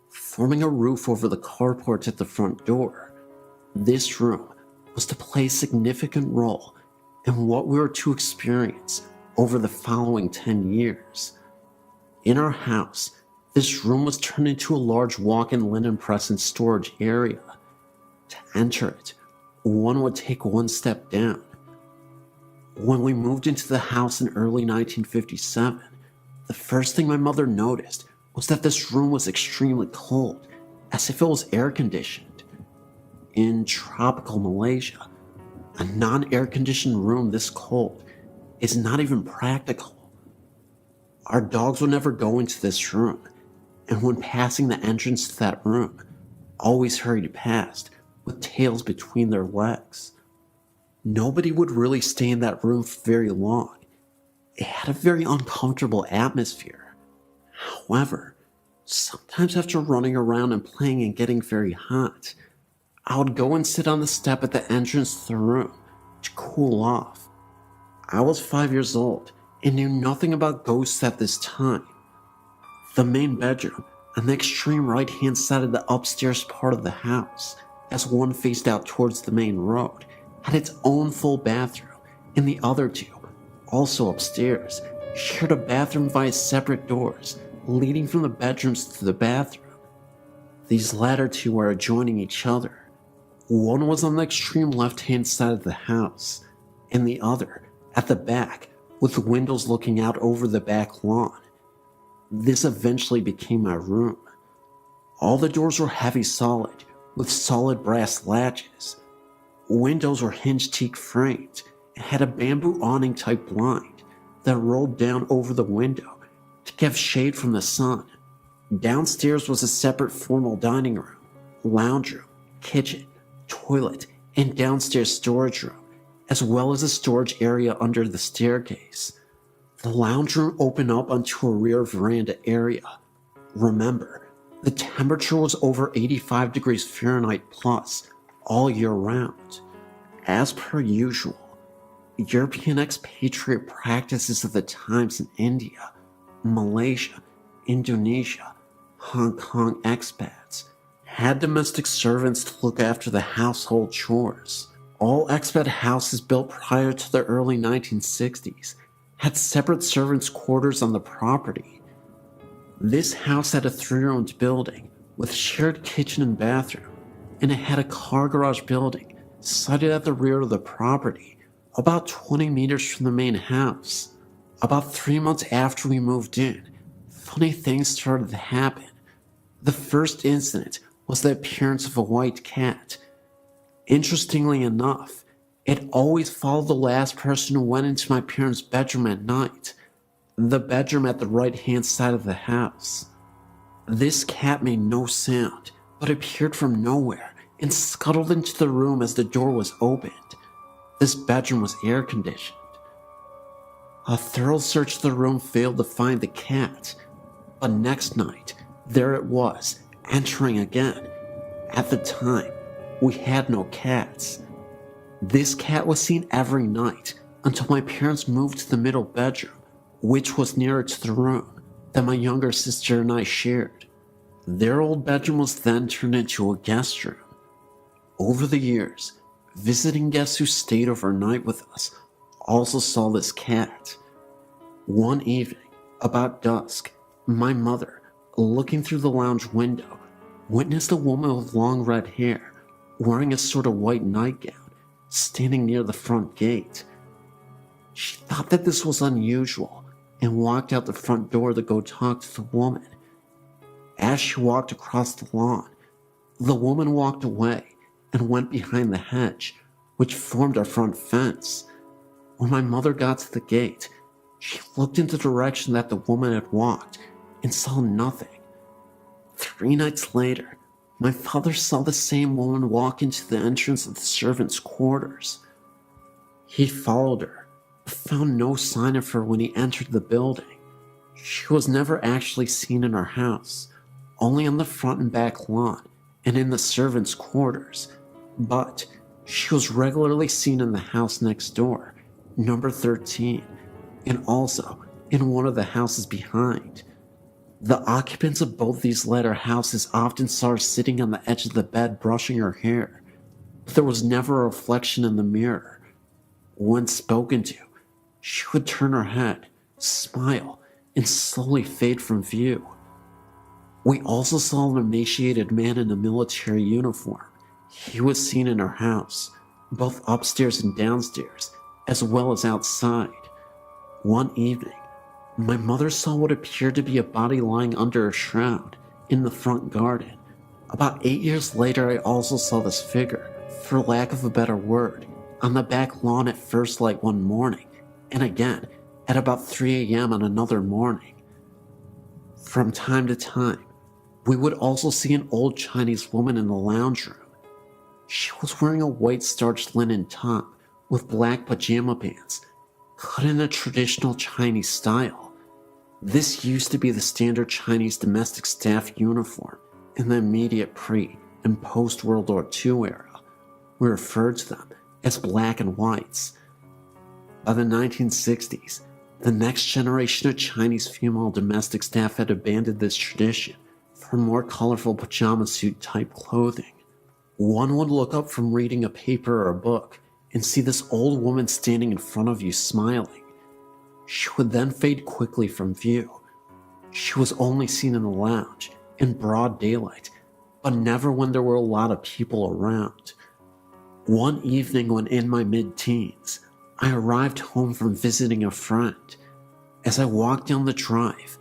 forming a roof over the carport at the front door. This room was to play a significant role in what we were to experience over the following 10 years. In our house, this room was turned into a large walk-in linen press and storage area. To enter it, one would take one step down. When we moved into the house in early 1957, the first thing my mother noticed was that this room was extremely cold, as if it was air-conditioned. In tropical Malaysia, a non-air-conditioned room this cold is not even practical. Our dogs would never go into this room, and when passing the entrance to that room, always hurried past with tails between their legs. Nobody would really stay in that room for very long. It had a very uncomfortable atmosphere. However, sometimes after running around and playing and getting very hot, I would go and sit on the step at the entrance to the room to cool off. I was 5 years old and knew nothing about ghosts at this time. The main bedroom, on the extreme right-hand side of the upstairs part of the house, as one faced out towards the main road, had its own full bathroom, and the other two, also upstairs, shared a bathroom via separate doors, leading from the bedrooms to the bathroom. These latter two were adjoining each other. One was on the extreme left-hand side of the house, and the other at the back, with windows looking out over the back lawn. This eventually became my room. All the doors were heavy solid, with solid brass latches. Windows were hinged teak framed and had a bamboo awning type blind that rolled down over the window to give shade from the sun. Downstairs was a separate formal dining room, lounge room, kitchen, toilet, and downstairs storage room, as well as a storage area under the staircase. The lounge room opened up onto a rear veranda area. Remember, the temperature was over 85 degrees Fahrenheit plus all year round. As per usual, European expatriate practices of the times in India, Malaysia, Indonesia, Hong Kong expats had domestic servants to look after the household chores. All expat houses built prior to the early 1960s had separate servants' quarters on the property. This house had a 3-roomed building with shared kitchen and bathroom, and it had a car garage building sited at the rear of the property, about 20 meters from the main house. About 3 months after we moved in, funny things started to happen. The first incident was the appearance of a white cat. Interestingly enough, it always followed the last person who went into my parents' bedroom at night, the bedroom at the right-hand side of the house. This cat made no sound, but appeared from nowhere and scuttled into the room as the door was opened. This bedroom was air-conditioned. A thorough search of the room failed to find the cat, but next night, there it was, entering again. At the time, we had no cats. This cat was seen every night until my parents moved to the middle bedroom, which was nearer to the room that my younger sister and I shared. Their old bedroom was then turned into a guest room. Over the years, visiting guests who stayed overnight with us also saw this cat. One evening, about dusk, my mother, looking through the lounge window, witnessed a woman with long red hair, wearing a sort of white nightgown, standing near the front gate. She thought that this was unusual and walked out the front door to go talk to the woman. As she walked across the lawn, the woman walked away and went behind the hedge, which formed our front fence. When my mother got to the gate, she looked in the direction that the woman had walked and saw nothing. 3 nights later, my father saw the same woman walk into the entrance of the servants' quarters. He followed her, but found no sign of her when he entered the building. She was never actually seen in our house, only on the front and back lawn and in the servants' quarters, but she was regularly seen in the house next door, number 13, and also in one of the houses behind. The occupants of both these latter houses often saw her sitting on the edge of the bed brushing her hair, but there was never a reflection in the mirror. When spoken to, she would turn her head, smile, and slowly fade from view. We also saw an emaciated man in a military uniform. He was seen in our house, both upstairs and downstairs, as well as outside. One evening, my mother saw what appeared to be a body lying under a shroud in the front garden. About 8 years later, I also saw this figure, for lack of a better word, on the back lawn at first light one morning, and again at about 3 a.m. on another morning. From time to time, we would also see an old Chinese woman in the lounge room. She was wearing a white starched linen top with black pajama pants, cut in a traditional Chinese style. This used to be the standard Chinese domestic staff uniform in the immediate pre- and post-World War II era. We referred to them as black and whites. By the 1960s, the next generation of Chinese female domestic staff had abandoned this tradition for more colorful pajama suit type clothing. One would look up from reading a paper or a book and see this old woman standing in front of you smiling. She would then fade quickly from view. She was only seen in the lounge, in broad daylight, but never when there were a lot of people around. One evening when in my mid-teens, I arrived home from visiting a friend. As I walked down the drive,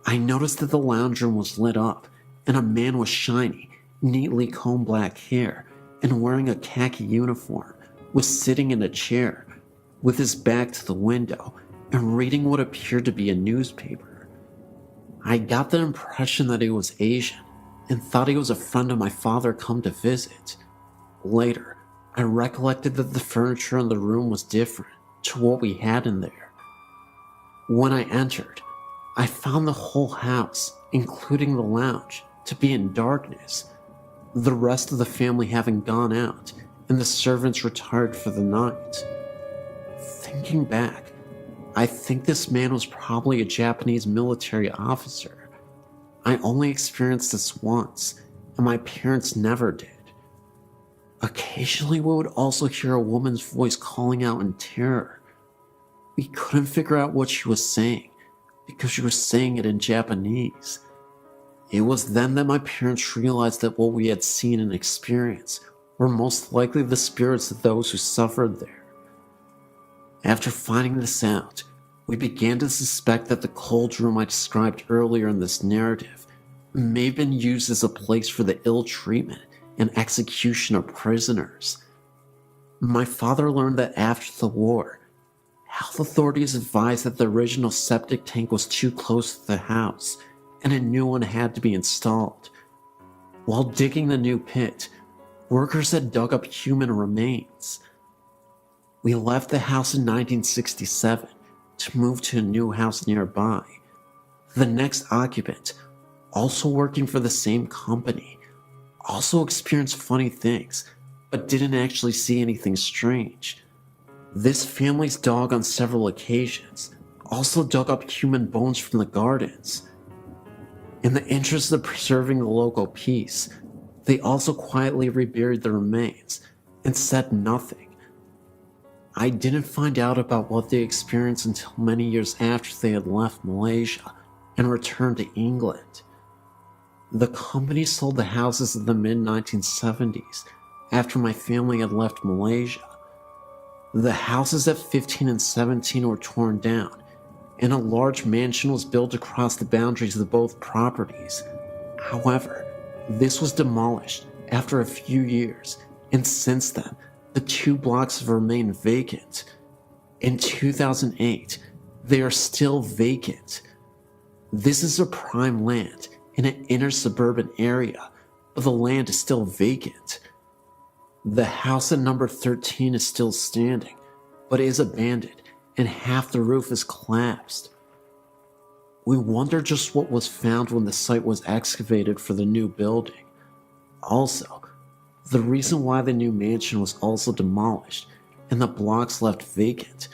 I noticed that the lounge room was lit up and a man with shiny, neatly combed black hair and wearing a khaki uniform was sitting in a chair with his back to the window and reading what appeared to be a newspaper. I got the impression that he was Asian and thought he was a friend of my father come to visit. Later, I recollected that the furniture in the room was different to what we had in there. When I entered, I found the whole house, including the lounge, to be in darkness, the rest of the family having gone out and the servants retired for the night. Thinking back, I think this man was probably a Japanese military officer. I only experienced this once, and my parents never did. Occasionally we would also hear a woman's voice calling out in terror. We couldn't figure out what she was saying, because she was saying it in Japanese. It was then that my parents realized that what we had seen and experienced were most likely the spirits of those who suffered there. After finding this out, we began to suspect that the cold room I described earlier in this narrative may have been used as a place for the ill treatment and execution of prisoners. My father learned that after the war, health authorities advised that the original septic tank was too close to the house and a new one had to be installed. While digging the new pit, workers had dug up human remains. We left the house in 1967 to move to a new house nearby. The next occupant, also working for the same company, also experienced funny things, but didn't actually see anything strange. This family's dog on several occasions also dug up human bones from the gardens. In the interest of preserving the local peace, they also quietly reburied the remains and said nothing. I didn't find out about what they experienced until many years after they had left Malaysia and returned to England. The company sold the houses in the mid-1970s after my family had left Malaysia. The houses at 15 and 17 were torn down, and a large mansion was built across the boundaries of both properties. However, this was demolished after a few years, and since then, the 2 blocks have remained vacant. In 2008, they are still vacant. This is a prime land in an inner suburban area, but the land is still vacant. The house at number 13 is still standing, but is abandoned and half the roof is collapsed. We wonder just what was found when the site was excavated for the new building. Also, the reason why the new mansion was also demolished and the blocks left vacant.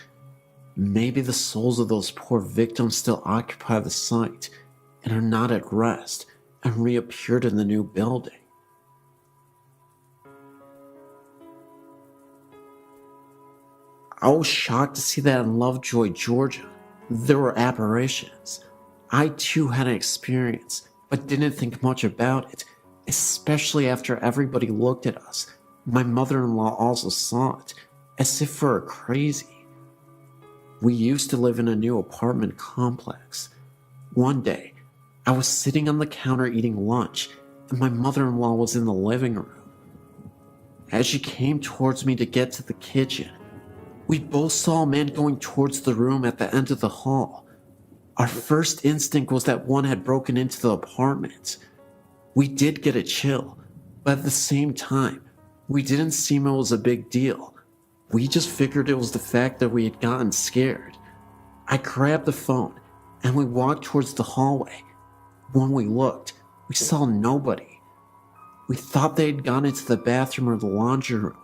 Maybe the souls of those poor victims still occupy the site and are not at rest and reappeared in the new building. I was shocked to see that in Lovejoy, Georgia, there were apparitions. I too had an experience, but didn't think much about it, especially after everybody looked at us. My mother-in-law also saw it, as if we were crazy. We used to live in a new apartment complex. One day, I was sitting on the counter eating lunch, and my mother-in-law was in the living room. As she came towards me to get to the kitchen, we both saw a man going towards the room at the end of the hall. Our first instinct was that one had broken into the apartment. We did get a chill, but at the same time, we didn't seem it was a big deal. We just figured it was the fact that we had gotten scared. I grabbed the phone, and we walked towards the hallway. When we looked, we saw nobody. We thought they had gone into the bathroom or the laundry room.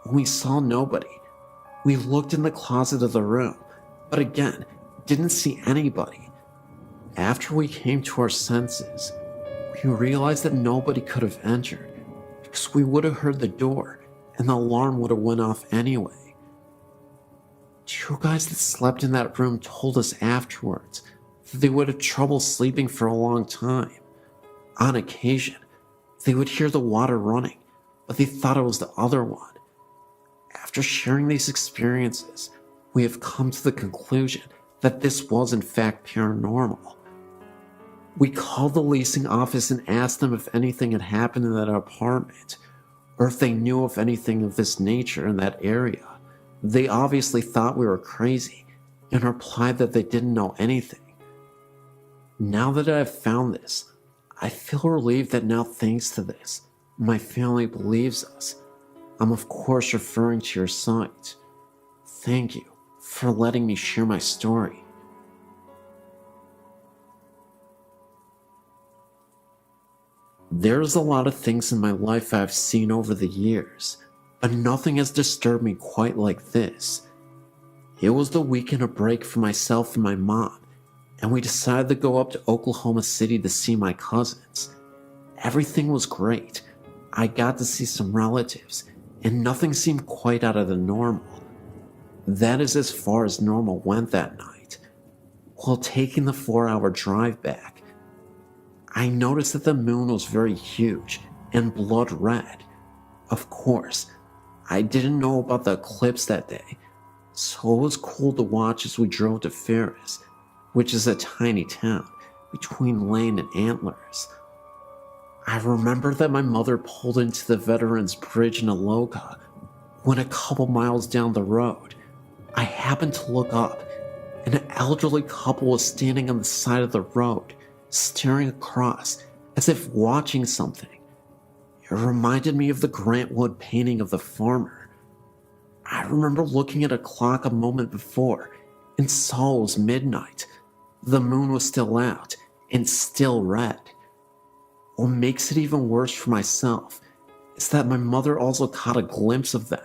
When we saw nobody, we looked in the closet of the room, but again, didn't see anybody. After we came to our senses, we realized that nobody could have entered because we would have heard the door and the alarm would have went off anyway. 2 guys that slept in that room told us afterwards that they would have trouble sleeping for a long time. On occasion, they would hear the water running, but they thought it was the other one. After sharing these experiences, we have come to the conclusion that this was in fact paranormal. We called the leasing office and asked them if anything had happened in that apartment, or if they knew of anything of this nature in that area. They obviously thought we were crazy and replied that they didn't know anything. Now that I have found this, I feel relieved that now, thanks to this, my family believes us. I'm of course referring to your site. Thank you for letting me share my story. There's a lot of things in my life I've seen over the years, but nothing has disturbed me quite like this. It was the weekend of break for myself and my mom, and we decided to go up to Oklahoma City to see my cousins. Everything was great. I got to see some relatives, and nothing seemed quite out of the normal. That is as far as normal went that night. While taking the 4-hour drive back, I noticed that the moon was very huge and blood red. Of course, I didn't know about the eclipse that day, so it was cool to watch as we drove to Ferris, which is a tiny town between Lane and Antlers. I remember that my mother pulled into the Veterans Bridge in Aloka when a couple miles down the road, I happened to look up, and an elderly couple was standing on the side of the road, staring across as if watching something. It reminded me of the Grant Wood painting of the farmer. I remember looking at a clock a moment before and saw it was midnight. The moon was still out and still red. What makes it even worse for myself is that my mother also caught a glimpse of them.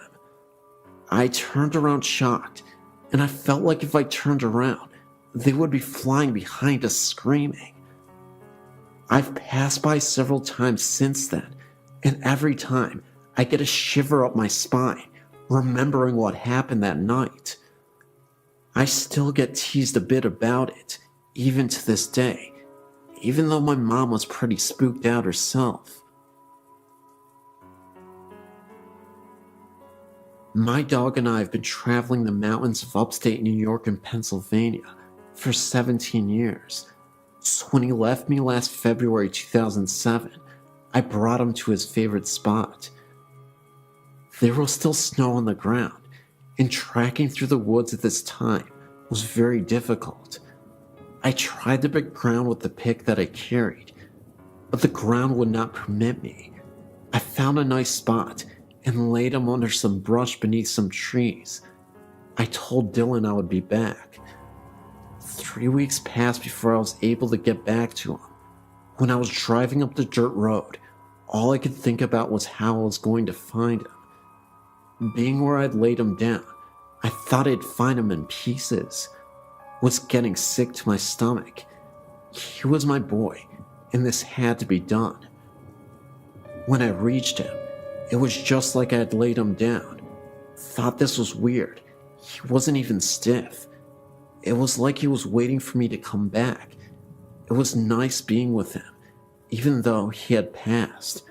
I turned around shocked, and I felt like if I turned around, they would be flying behind us screaming. I've passed by several times since then, and every time I get a shiver up my spine, remembering what happened that night. I still get teased a bit about it, even to this day, even though my mom was pretty spooked out herself. My dog and I have been traveling the mountains of upstate New York and Pennsylvania for 17 years. So when he left me last February 2007, I brought him to his favorite spot. There was still snow on the ground, and tracking through the woods at this time was very difficult. I tried to break ground with the pick that I carried, but the ground would not permit me. I found a nice spot and laid him under some brush beneath some trees. I told Dylan I would be back. 3 weeks passed before I was able to get back to him. When I was driving up the dirt road, all I could think about was how I was going to find him. Being where I'd laid him down, I thought I'd find him in pieces. Was getting sick to my stomach. He was my boy, and this had to be done. When I reached him, it was just like I had laid him down. Thought this was weird. He wasn't even stiff. It was like he was waiting for me to come back. It was nice being with him, even though he had passed.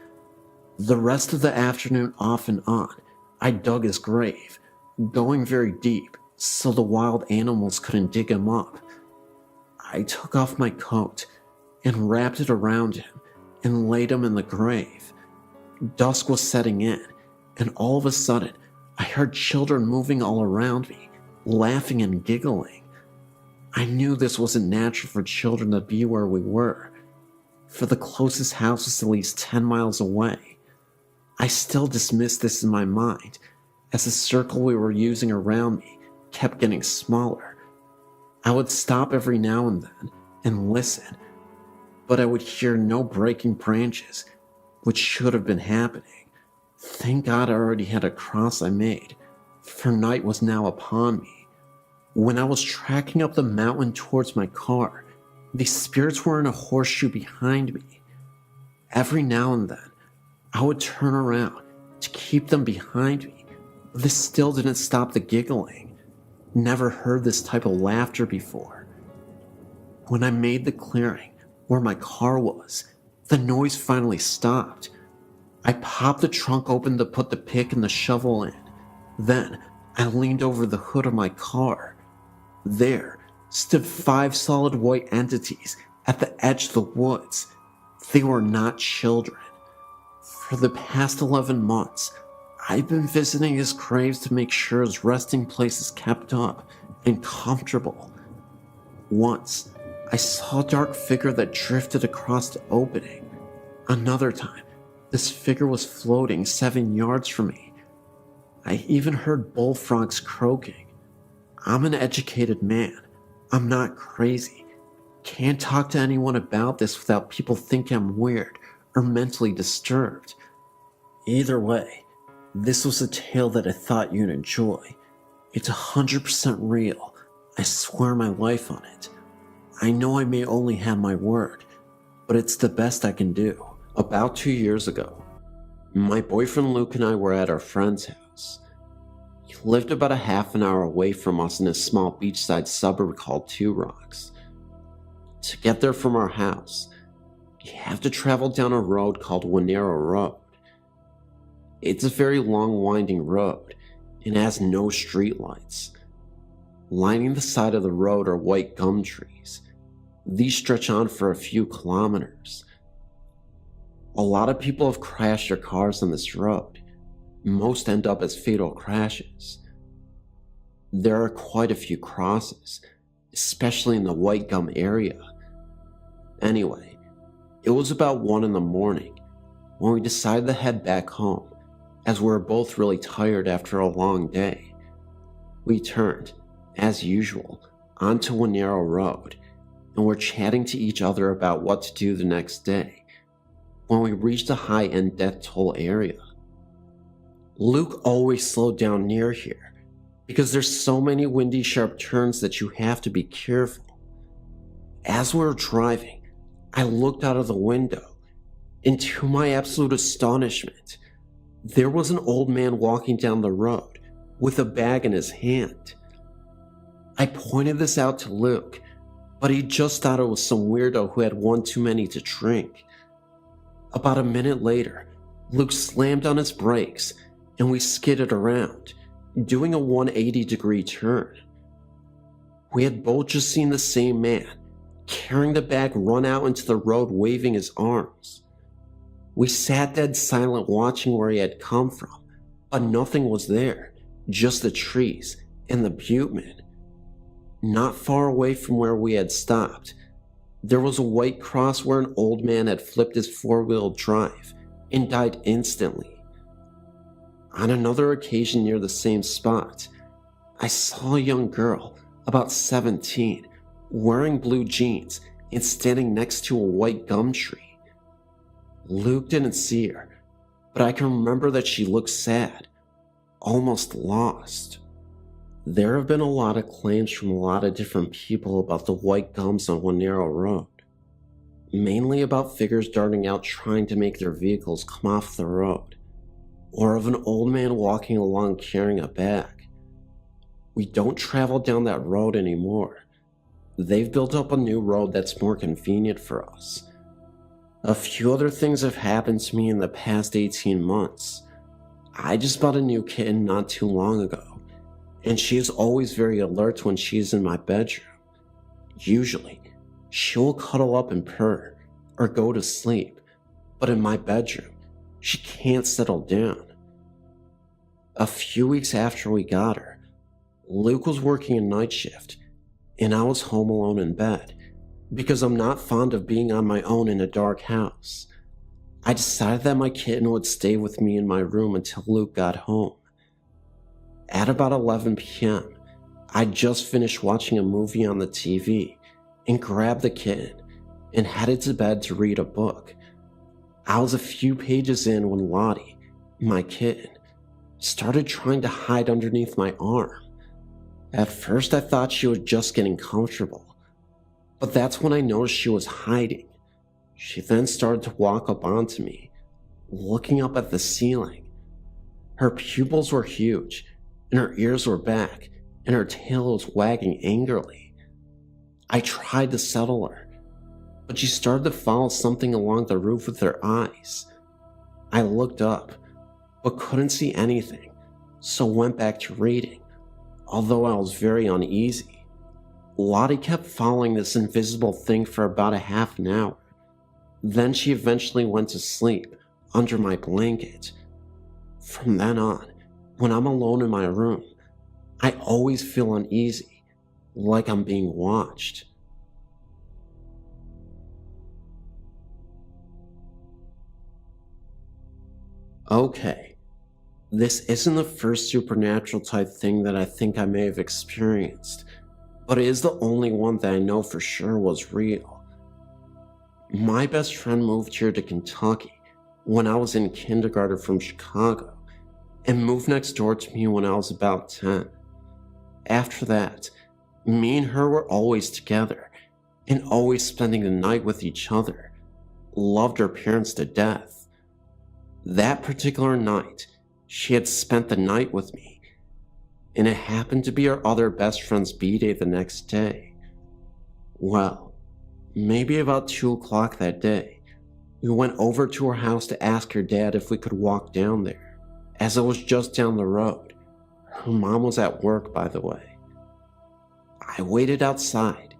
The rest of the afternoon off and on, I dug his grave, going very deep so the wild animals couldn't dig him up. I took off my coat and wrapped it around him and laid him in the grave. Dusk was setting in, and all of a sudden, I heard children moving all around me, laughing and giggling. I knew this wasn't natural for children to be where we were, for the closest house was at least 10 miles away. I still dismissed this in my mind, as the circle we were using around me kept getting smaller. I would stop every now and then and listen, but I would hear no breaking branches, which should have been happening. Thank God I already had a cross I made, for night was now upon me. When I was tracking up the mountain towards my car, the spirits were in a horseshoe behind me. Every now and then, I would turn around to keep them behind me, but this still didn't stop the giggling. Never heard this type of laughter before. When I made the clearing where my car was, the noise finally stopped. I popped the trunk open to put the pick and the shovel in. Then, I leaned over the hood of my car. There stood 5 solid white entities at the edge of the woods. They were not children. For the past 11 months, I've been visiting his graves to make sure his resting place is kept up and comfortable. Once, I saw a dark figure that drifted across the opening. Another time, this figure was floating 7 yards from me. I even heard bullfrogs croaking. I'm an educated man. I'm not crazy. Can't talk to anyone about this without people thinking I'm weird or mentally disturbed. Either way, this was a tale that I thought you'd enjoy. It's 100% real. I swear my life on it. I know I may only have my word, but it's the best I can do. About 2 years ago, my boyfriend Luke and I were at our friend's house. He lived about a half an hour away from us in a small beachside suburb called Two Rocks. To get there from our house, you have to travel down a road called Winero Road. It's a very long winding road and has no streetlights. Lining the side of the road are white gum trees. These stretch on for a few kilometers. A lot of people have crashed their cars on this road. Most end up as fatal crashes. There are quite a few crosses, especially in the white gum area. Anyway, it was about 1 in the morning when we decided to head back home, as we were both really tired after a long day. We turned, as usual, onto a narrow road, and were chatting to each other about what to do the next day, when we reached a high-end death toll area. Luke always slowed down near here, because there's so many windy, sharp turns that you have to be careful. As we were driving, I looked out of the window, and to my absolute astonishment, there was an old man walking down the road with a bag in his hand. I pointed this out to Luke, but he just thought it was some weirdo who had one too many to drink. About a minute later, Luke slammed on his brakes and we skidded around, doing a 180-degree turn. We had both just seen the same man, carrying the bag, run out into the road waving his arms. We sat dead silent watching where he had come from, but nothing was there, just the trees and the butte. Not far away from where we had stopped, there was a white cross where an old man had flipped his four-wheel drive and died instantly. On another occasion near the same spot, I saw a young girl, about 17, wearing blue jeans and standing next to a white gum tree. Luke didn't see her, but I can remember that she looked sad, almost lost. There have been a lot of claims from a lot of different people about the white gums on one narrow road, mainly about figures darting out trying to make their vehicles come off the road, or of an old man walking along carrying a bag. We don't travel down that road anymore. They've built up a new road that's more convenient for us. A few other things have happened to me in the past 18 months. I just bought a new kitten not too long ago, and she is always very alert when she is in my bedroom. Usually, she will cuddle up and purr, or go to sleep, but in my bedroom, she can't settle down. A few weeks after we got her, Luke was working a night shift, and I was home alone in bed, because I'm not fond of being on my own in a dark house. I decided that my kitten would stay with me in my room until Luke got home. At about 11 p.m., I just finished watching a movie on the TV and grabbed the kitten and headed to bed to read a book. I was a few pages in when Lottie, my kitten, started trying to hide underneath my arm. At first I thought she was just getting comfortable, but that's when I noticed she was hiding. She then started to walk up onto me, looking up at the ceiling. Her pupils were huge, and her ears were back, and her tail was wagging angrily. I tried to settle her, but she started to follow something along the roof with her eyes. I looked up, but couldn't see anything, so went back to reading, although I was very uneasy. Lottie kept following this invisible thing for about a half an hour. Then she eventually went to sleep under my blanket. From then on, when I'm alone in my room, I always feel uneasy, like I'm being watched. Okay, this isn't the first supernatural type thing that I think I may have experienced, but it is the only one that I know for sure was real. My best friend moved here to Kentucky when I was in kindergarten from Chicago, and moved next door to me when I was about 10. After that, me and her were always together, and always spending the night with each other. Loved her parents to death. That particular night, she had spent the night with me, and it happened to be our other best friend's b-day the next day. Well, maybe about 2 o'clock that day, we went over to her house to ask her dad if we could walk down there, as it was just down the road. Her mom was at work, by the way. I waited outside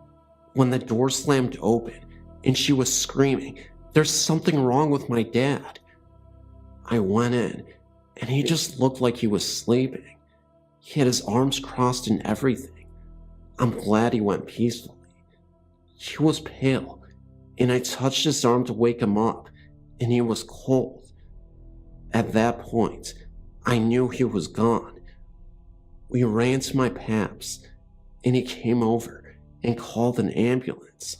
when the door slammed open and she was screaming, "There's something wrong with my dad." I went in and he just looked like he was sleeping. He had his arms crossed and everything. I'm glad he went peacefully. He was pale and I touched his arm to wake him up and he was cold. At that point, I knew he was gone. We ran to my paps and he came over and called an ambulance.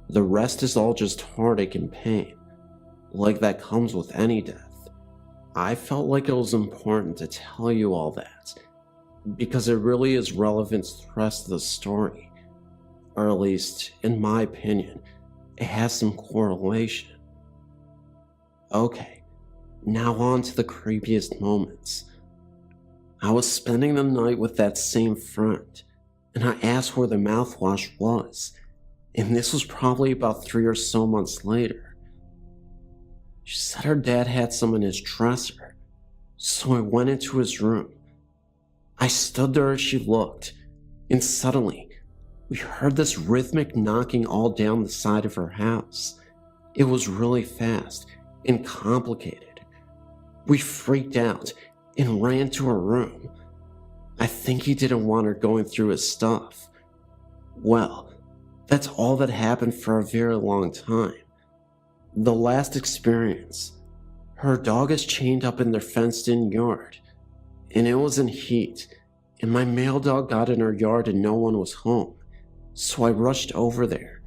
The rest is all just heartache and pain, like that comes with any death. I felt like it was important to tell you all that, because it really is relevant to the rest of the story, or at least, in my opinion, it has some correlation. Okay, now on to the creepiest moments. I was spending the night with that same friend, and I asked where the mouthwash was, and this was probably about 3 or so months later. She said her dad had some in his dresser, so I went into his room. I stood there as she looked, and suddenly, we heard this rhythmic knocking all down the side of her house. It was really fast and complicated. We freaked out and ran to her room. I think he didn't want her going through his stuff. Well, that's all that happened for a very long time. The last experience, her dog is chained up in their fenced-in yard, and it was in heat, and my male dog got in her yard and no one was home, so I rushed over there.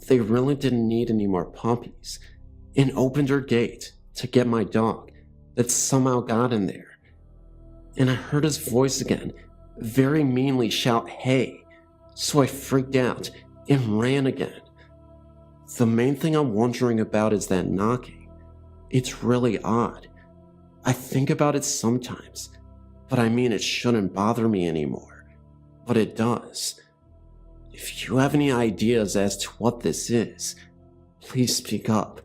They really didn't need any more puppies, and opened her gate to get my dog that somehow got in there. And I heard his voice again, very meanly shout, "Hey," so I freaked out and ran again. The main thing I'm wondering about is that knocking. It's really odd. I think about it sometimes, but I mean it shouldn't bother me anymore, but it does. If you have any ideas as to what this is, please speak up.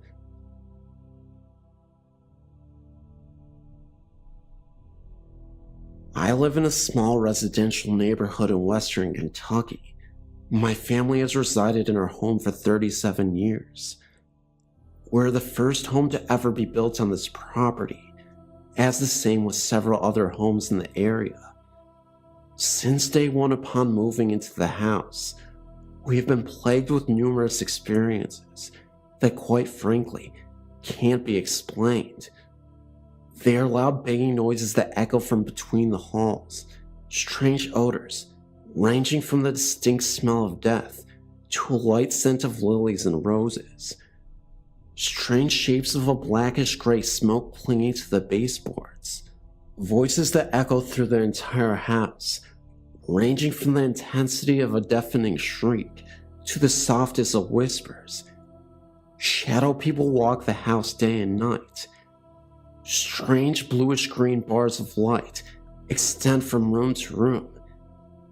I live in a small residential neighborhood in western Kentucky. My family has resided in our home for 37 years. We're the first home to ever be built on this property, as the same with several other homes in the area. Since day one upon moving into the house, we have been plagued with numerous experiences that, quite frankly, can't be explained. They are loud banging noises that echo from between the halls, strange odors, ranging from the distinct smell of death to a light scent of lilies and roses. Strange shapes of a blackish-gray smoke clinging to the baseboards. Voices that echo through the entire house, ranging from the intensity of a deafening shriek to the softest of whispers. Shadow people walk the house day and night. Strange bluish-green bars of light extend from room to room.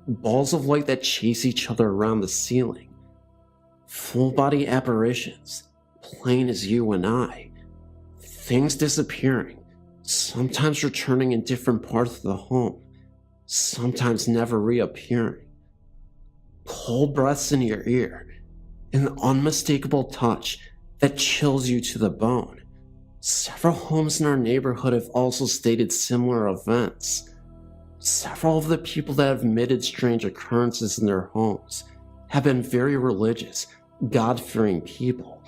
Balls of light that chase each other around the ceiling. Full-body apparitions, plain as you and I. Things disappearing, sometimes returning in different parts of the home, sometimes never reappearing. Cold breaths in your ear, an unmistakable touch that chills you to the bone. Several homes in our neighborhood have also stated similar events. Several of the people that have admitted strange occurrences in their homes have been very religious, God-fearing people,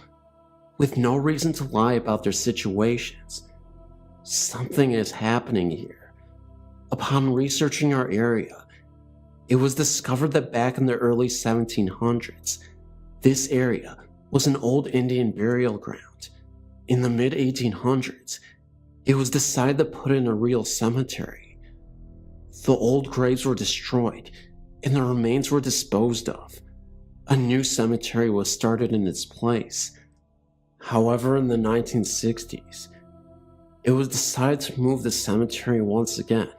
with no reason to lie about their situations. Something is happening here. Upon researching our area, it was discovered that back in the early 1700s, this area was an old Indian burial ground. In the mid-1800s, it was decided to put in a real cemetery. The old graves were destroyed, and the remains were disposed of. A new cemetery was started in its place. However, in the 1960s, it was decided to move the cemetery once again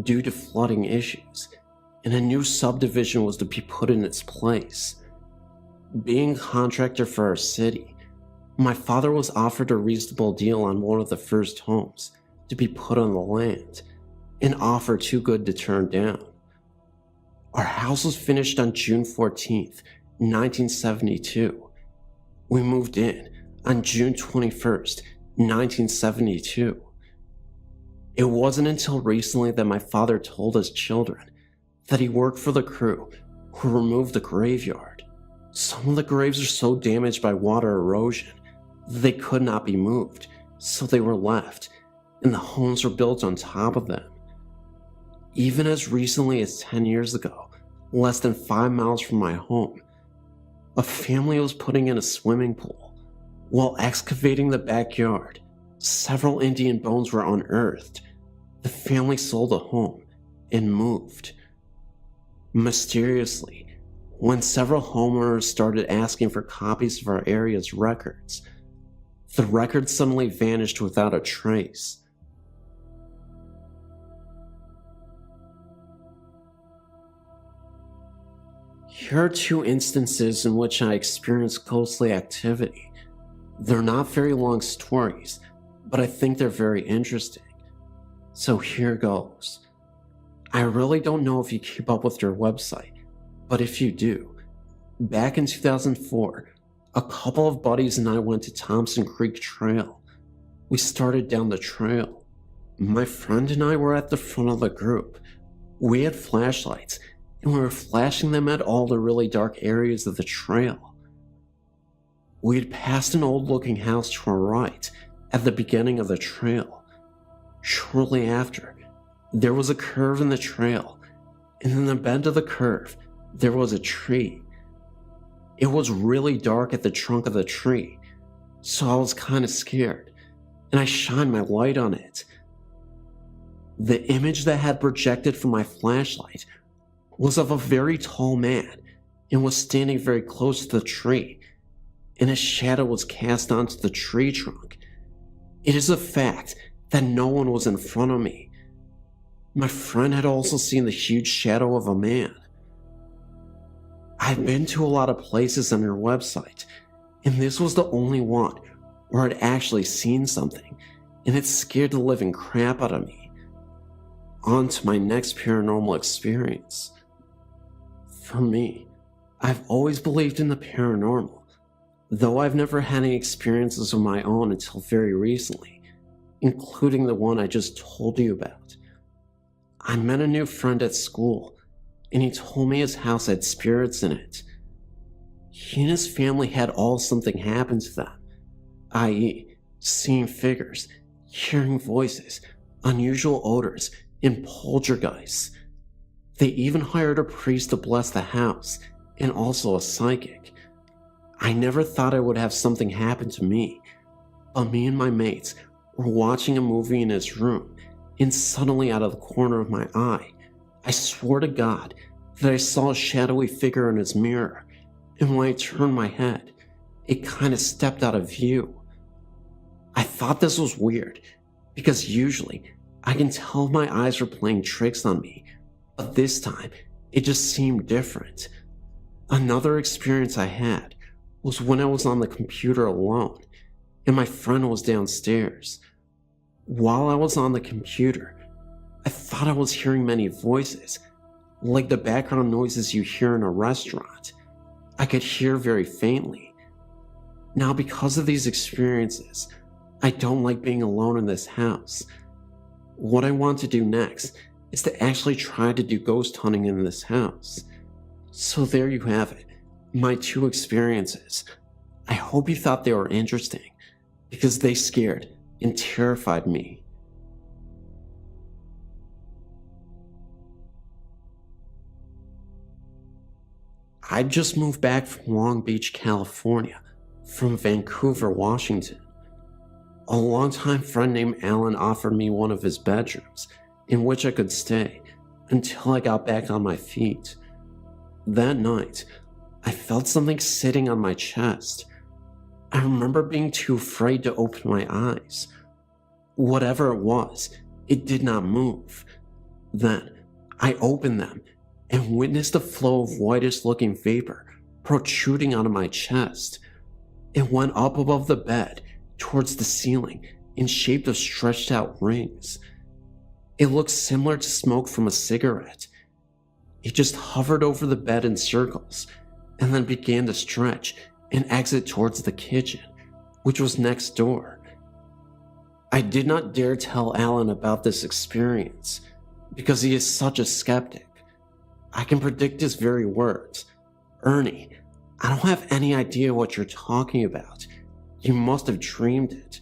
due to flooding issues, and a new subdivision was to be put in its place. Being a contractor for our city, my father was offered a reasonable deal on one of the first homes to be put on the land, an offer too good to turn down. Our house was finished on June 14th, 1972. We moved in on June 21st, 1972. It wasn't until recently that my father told us children that he worked for the crew who removed the graveyard. Some of the graves are so damaged by water erosion that they could not be moved, so they were left, and the homes were built on top of them. Even as recently as 10 years ago, less than 5 miles from my home, a family was putting in a swimming pool. While excavating the backyard, several Indian bones were unearthed. The family sold the home and moved. Mysteriously, when several homeowners started asking for copies of our area's records, the records suddenly vanished without a trace. Here are 2 instances in which I experienced ghostly activity. They're not very long stories, but I think they're very interesting. So here goes. I really don't know if you keep up with your website, but if you do, back in 2004, a couple of buddies and I went to Thompson Creek Trail. We started down the trail. My friend and I were at the front of the group. We had flashlights, and we were flashing them at all the really dark areas of the trail. We had passed an old-looking house to our right at the beginning of the trail. Shortly after, there was a curve in the trail, and in the bend of the curve, there was a tree. It was really dark at the trunk of the tree, so I was kind of scared, and I shined my light on it. The image that had projected from my flashlight was of a very tall man and was standing very close to the tree, and a shadow was cast onto the tree trunk. It is a fact that no one was in front of me. My friend had also seen the huge shadow of a man. I've been to a lot of places on your website, and this was the only one where I'd actually seen something, and it scared the living crap out of me. On to my next paranormal experience. For me, I've always believed in the paranormal, though I've never had any experiences of my own until very recently, including the one I just told you about. I met a new friend at school, and he told me his house had spirits in it. He and his family had all something happen to them, i.e., seeing figures, hearing voices, unusual odors, and poltergeists. They even hired a priest to bless the house, and also a psychic. I never thought I would have something happen to me, but me and my mates were watching a movie in his room, and suddenly out of the corner of my eye, I swore to God that I saw a shadowy figure in his mirror, and when I turned my head, it kind of stepped out of view. I thought this was weird, because usually I can tell if my eyes are playing tricks on me, but this time it just seemed different. Another experience I had was when I was on the computer alone, and my friend was downstairs. While I was on the computer, I thought I was hearing many voices, like the background noises you hear in a restaurant. I could hear very faintly. Now, because of these experiences, I don't like being alone in this house. What I want to do next is to actually try to do ghost hunting in this house. So there you have it, my 2 experiences. I hope you thought they were interesting, because they scared and terrified me. I just moved back from Long Beach, California, from Vancouver, Washington. A longtime friend named Alan offered me one of his bedrooms, in which I could stay until I got back on my feet. That night, I felt something sitting on my chest. I remember being too afraid to open my eyes. Whatever it was, it did not move. Then, I opened them and witnessed a flow of whitish-looking vapor protruding out of my chest. It went up above the bed towards the ceiling in shape of stretched-out rings. It looked similar to smoke from a cigarette. He just hovered over the bed in circles and then began to stretch and exit towards the kitchen, which was next door. I did not dare tell Alan about this experience because he is such a skeptic. I can predict his very words. Ernie, I don't have any idea what you're talking about. You must have dreamed it.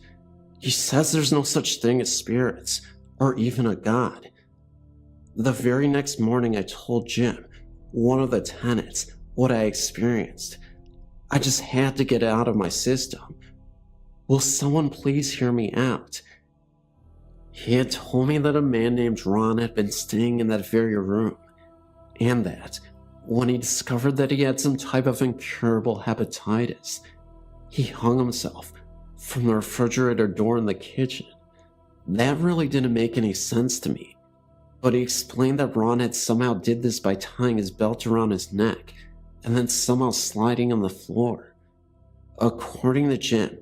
He says there's no such thing as spirits or even a god. The very next morning I told Jim, one of the tenants, what I experienced. I just had to get it out of my system. Will someone please hear me out? He had told me that a man named Ron had been staying in that very room, and that, when he discovered that he had some type of incurable hepatitis, he hung himself from the refrigerator door in the kitchen. That really didn't make any sense to me, but he explained that Ron had somehow did this by tying his belt around his neck and then somehow sliding on the floor. According to Jim,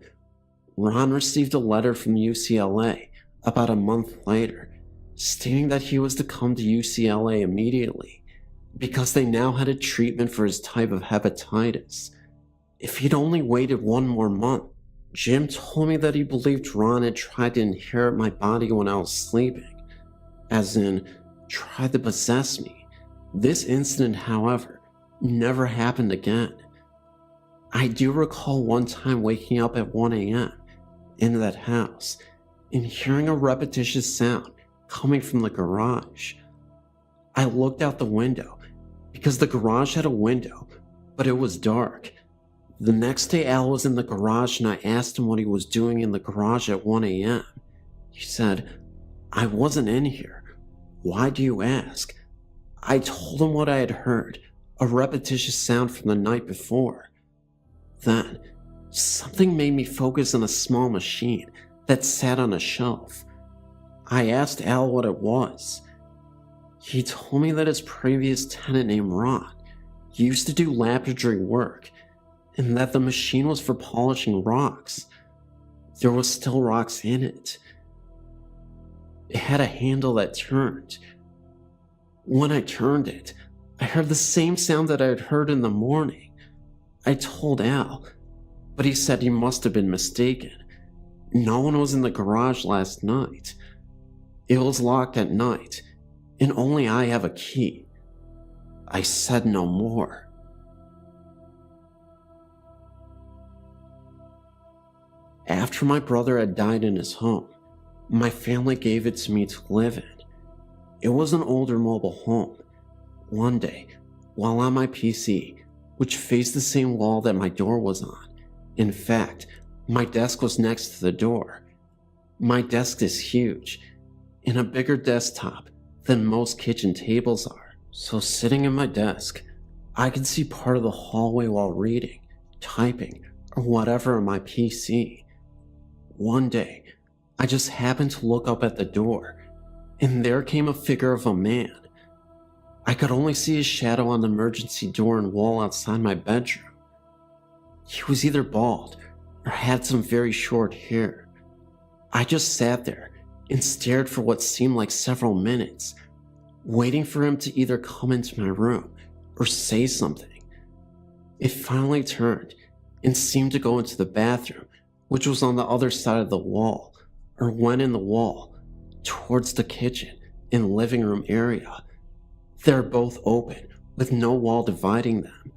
Ron received a letter from UCLA about a month later, stating that he was to come to UCLA immediately because they now had a treatment for his type of hepatitis. If he'd only waited one more month, Jim told me that he believed Ron had tried to inherit my body when I was sleeping, as in, tried to possess me. This incident, however, never happened again. I do recall one time waking up at 1 a.m. in that house and hearing a repetitious sound coming from the garage. I looked out the window because the garage had a window, but it was dark. The next day Al was in the garage and I asked him what he was doing in the garage at 1 a.m. He said, "I wasn't in here. Why do you ask?" I told him what I had heard, a repetitious sound from the night before. Then, something made me focus on a small machine that sat on a shelf. I asked Al what it was. He told me that his previous tenant named Ron used to do laboratory work, and that the machine was for polishing rocks. There was still rocks in it. It had a handle that turned. When I turned it, I heard the same sound that I had heard in the morning. I told Al, but he said he must have been mistaken. No one was in the garage last night. It was locked at night, and only I have a key. I said no more. After my brother had died in his home, my family gave it to me to live in. It was an older mobile home. One day, while on my PC, which faced the same wall that my door was on, in fact, my desk was next to the door. My desk is huge, and a bigger desktop than most kitchen tables are. So sitting at my desk, I could see part of the hallway while reading, typing, or whatever on my PC. One day, I just happened to look up at the door, and there came a figure of a man. I could only see his shadow on the emergency door and wall outside my bedroom. He was either bald or had some very short hair. I just sat there and stared for what seemed like several minutes, waiting for him to either come into my room or say something. It finally turned and seemed to go into the bathroom, which was on the other side of the wall, or went in the wall, towards the kitchen and living room area. They're both open, with no wall dividing them.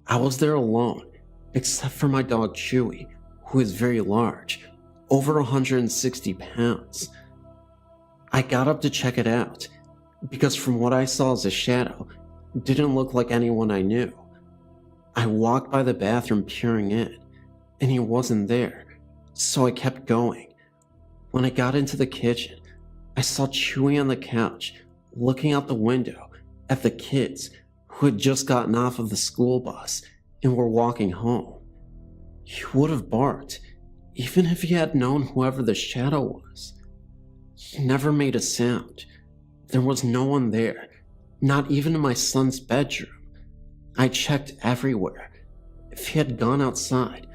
I was there alone, except for my dog Chewy, who is very large, over 160 pounds. I got up to check it out, because from what I saw as a shadow, it didn't look like anyone I knew. I walked by the bathroom peering in, and he wasn't there, so I kept going. When I got into the kitchen, I saw Chewy on the couch, looking out the window at the kids who had just gotten off of the school bus and were walking home. He would have barked, even if he had known whoever the shadow was. He never made a sound. There was no one there, not even in my son's bedroom. I checked everywhere. If he had gone outside,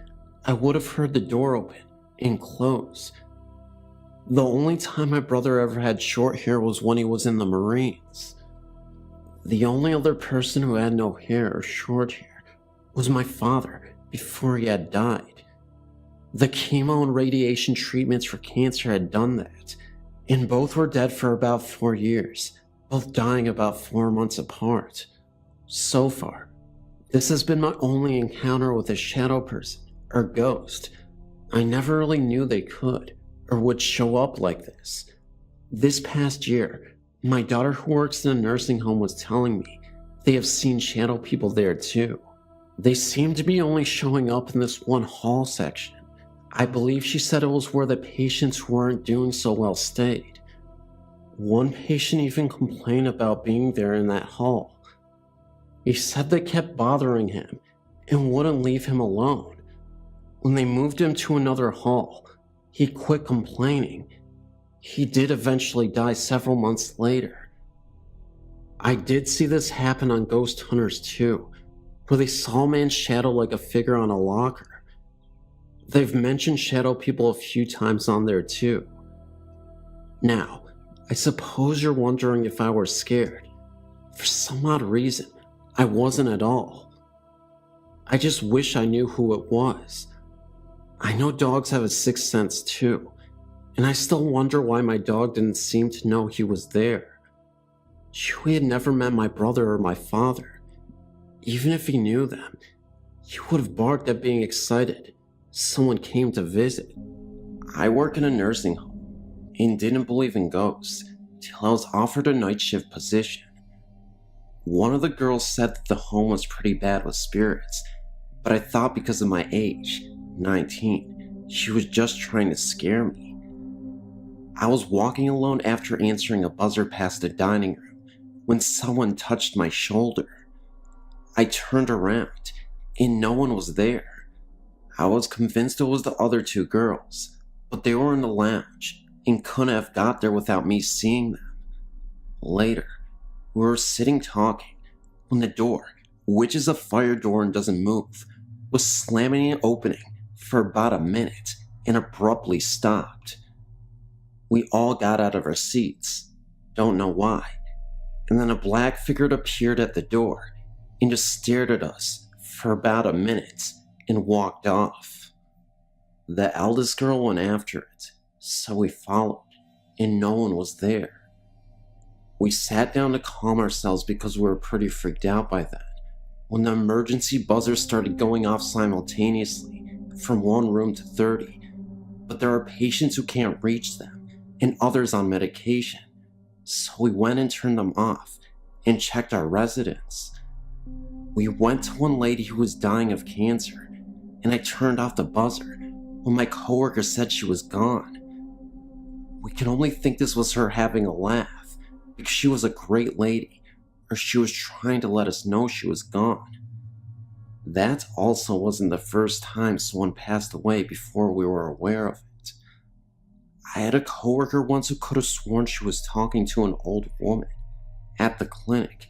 I would have heard the door open and close. The only time my brother ever had short hair was when he was in the Marines. The only other person who had no hair or short hair was my father before he had died. The chemo and radiation treatments for cancer had done that, and both were dead for about 4 years, both dying about 4 months apart. So far, this has been my only encounter with a shadow person or ghost. I never really knew they could or would show up like this. This past year, my daughter who works in a nursing home was telling me they have seen shadow people there too. They seem to be only showing up in this one hall section. I believe she said it was where the patients who weren't doing so well stayed. One patient even complained about being there in that hall. He said they kept bothering him and wouldn't leave him alone. When they moved him to another hall, he quit complaining. He did eventually die several months later. I did see this happen on Ghost Hunters too, where they saw a man's shadow like a figure on a locker. They've mentioned shadow people a few times on there too. Now, I suppose you're wondering if I were scared. For some odd reason, I wasn't at all. I just wish I knew who it was. I know dogs have a sixth sense too, and I still wonder why my dog didn't seem to know he was there. Chewie had never met my brother or my father. Even if he knew them, he would have barked at being excited someone came to visit. I work in a nursing home and didn't believe in ghosts till I was offered a night shift position. One of the girls said that the home was pretty bad with spirits, but I thought because of my age, 19, she was just trying to scare me. I was walking alone after answering a buzzer past the dining room when someone touched my shoulder. I turned around and no one was there. I was convinced it was the other two girls, but they were in the lounge and couldn't have got there without me seeing them. Later, we were sitting talking when the door, which is a fire door and doesn't move, was slamming and opening for about a minute and abruptly stopped. We all got out of our seats, don't know why, and then a black figure appeared at the door and just stared at us for about a minute and walked off. The eldest girl went after it, so we followed, and no one was there. We sat down to calm ourselves because we were pretty freaked out by that, when the emergency buzzers started going off simultaneously from one room to 30, but there are patients who can't reach them, and others on medication, so we went and turned them off and checked our residents. We went to one lady who was dying of cancer, and I turned off the buzzer when my coworker said she was gone. We can only think this was her having a laugh because she was a great lady, or she was trying to let us know she was gone. That also wasn't the first time someone passed away before we were aware of it. I had a coworker once who could have sworn she was talking to an old woman at the clinic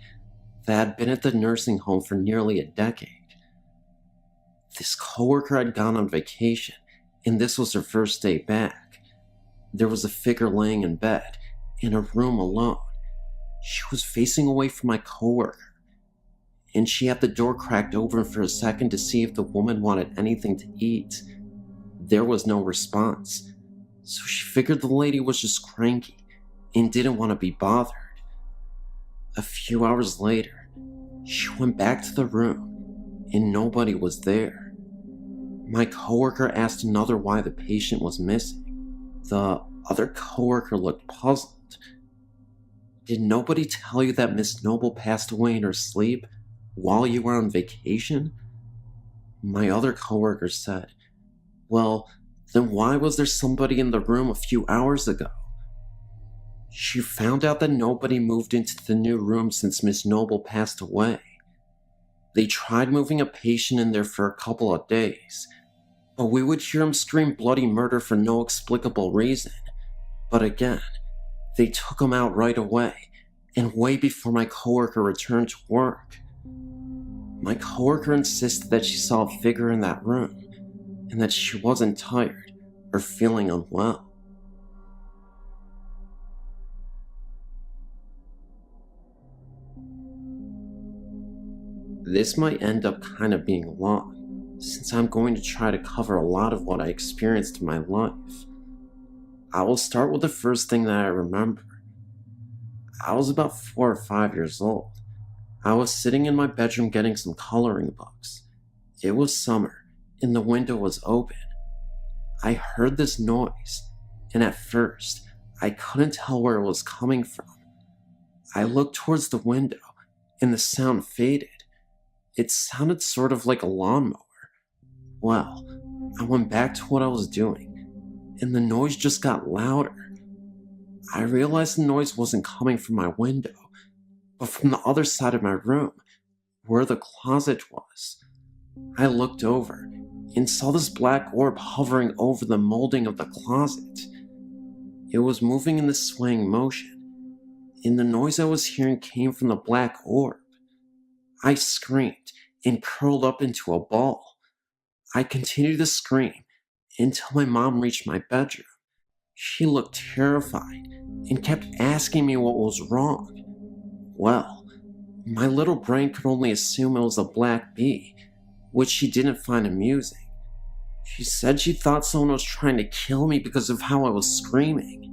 that had been at the nursing home for nearly a decade. This coworker had gone on vacation, and this was her first day back. There was a figure laying in bed, in a room alone. She was facing away from my coworker, and she had the door cracked open for a second to see if the woman wanted anything to eat. There was no response, so she figured the lady was just cranky and didn't want to be bothered. A few hours later, she went back to the room, and nobody was there. My coworker asked another why the patient was missing. The other coworker looked puzzled. Did nobody tell you that Miss Noble passed away in her sleep while you were on vacation? My other coworker said, well, then why was there somebody in the room a few hours ago? She found out that nobody moved into the new room since Miss Noble passed away. They tried moving a patient in there for a couple of days, but we would hear him scream bloody murder for no explicable reason. But again, they took him out right away, and way before my coworker returned to work. My coworker insisted that she saw a figure in that room, and that she wasn't tired or feeling unwell. This might end up kind of being long, since I'm going to try to cover a lot of what I experienced in my life. I will start with the first thing that I remember. I was about 4 or 5 years old. I was sitting in my bedroom getting some coloring books. It was summer, and the window was open. I heard this noise, and at first, I couldn't tell where it was coming from. I looked towards the window, and the sound faded. It sounded sort of like a lawnmower. Well, I went back to what I was doing, and the noise just got louder. I realized the noise wasn't coming from my window, but from the other side of my room, where the closet was. I looked over and saw this black orb hovering over the molding of the closet. It was moving in this swaying motion, and the noise I was hearing came from the black orb. I screamed and curled up into a ball. I continued to scream until my mom reached my bedroom. She looked terrified and kept asking me what was wrong. Well, my little brain could only assume it was a black bee, which she didn't find amusing. She said she thought someone was trying to kill me because of how I was screaming.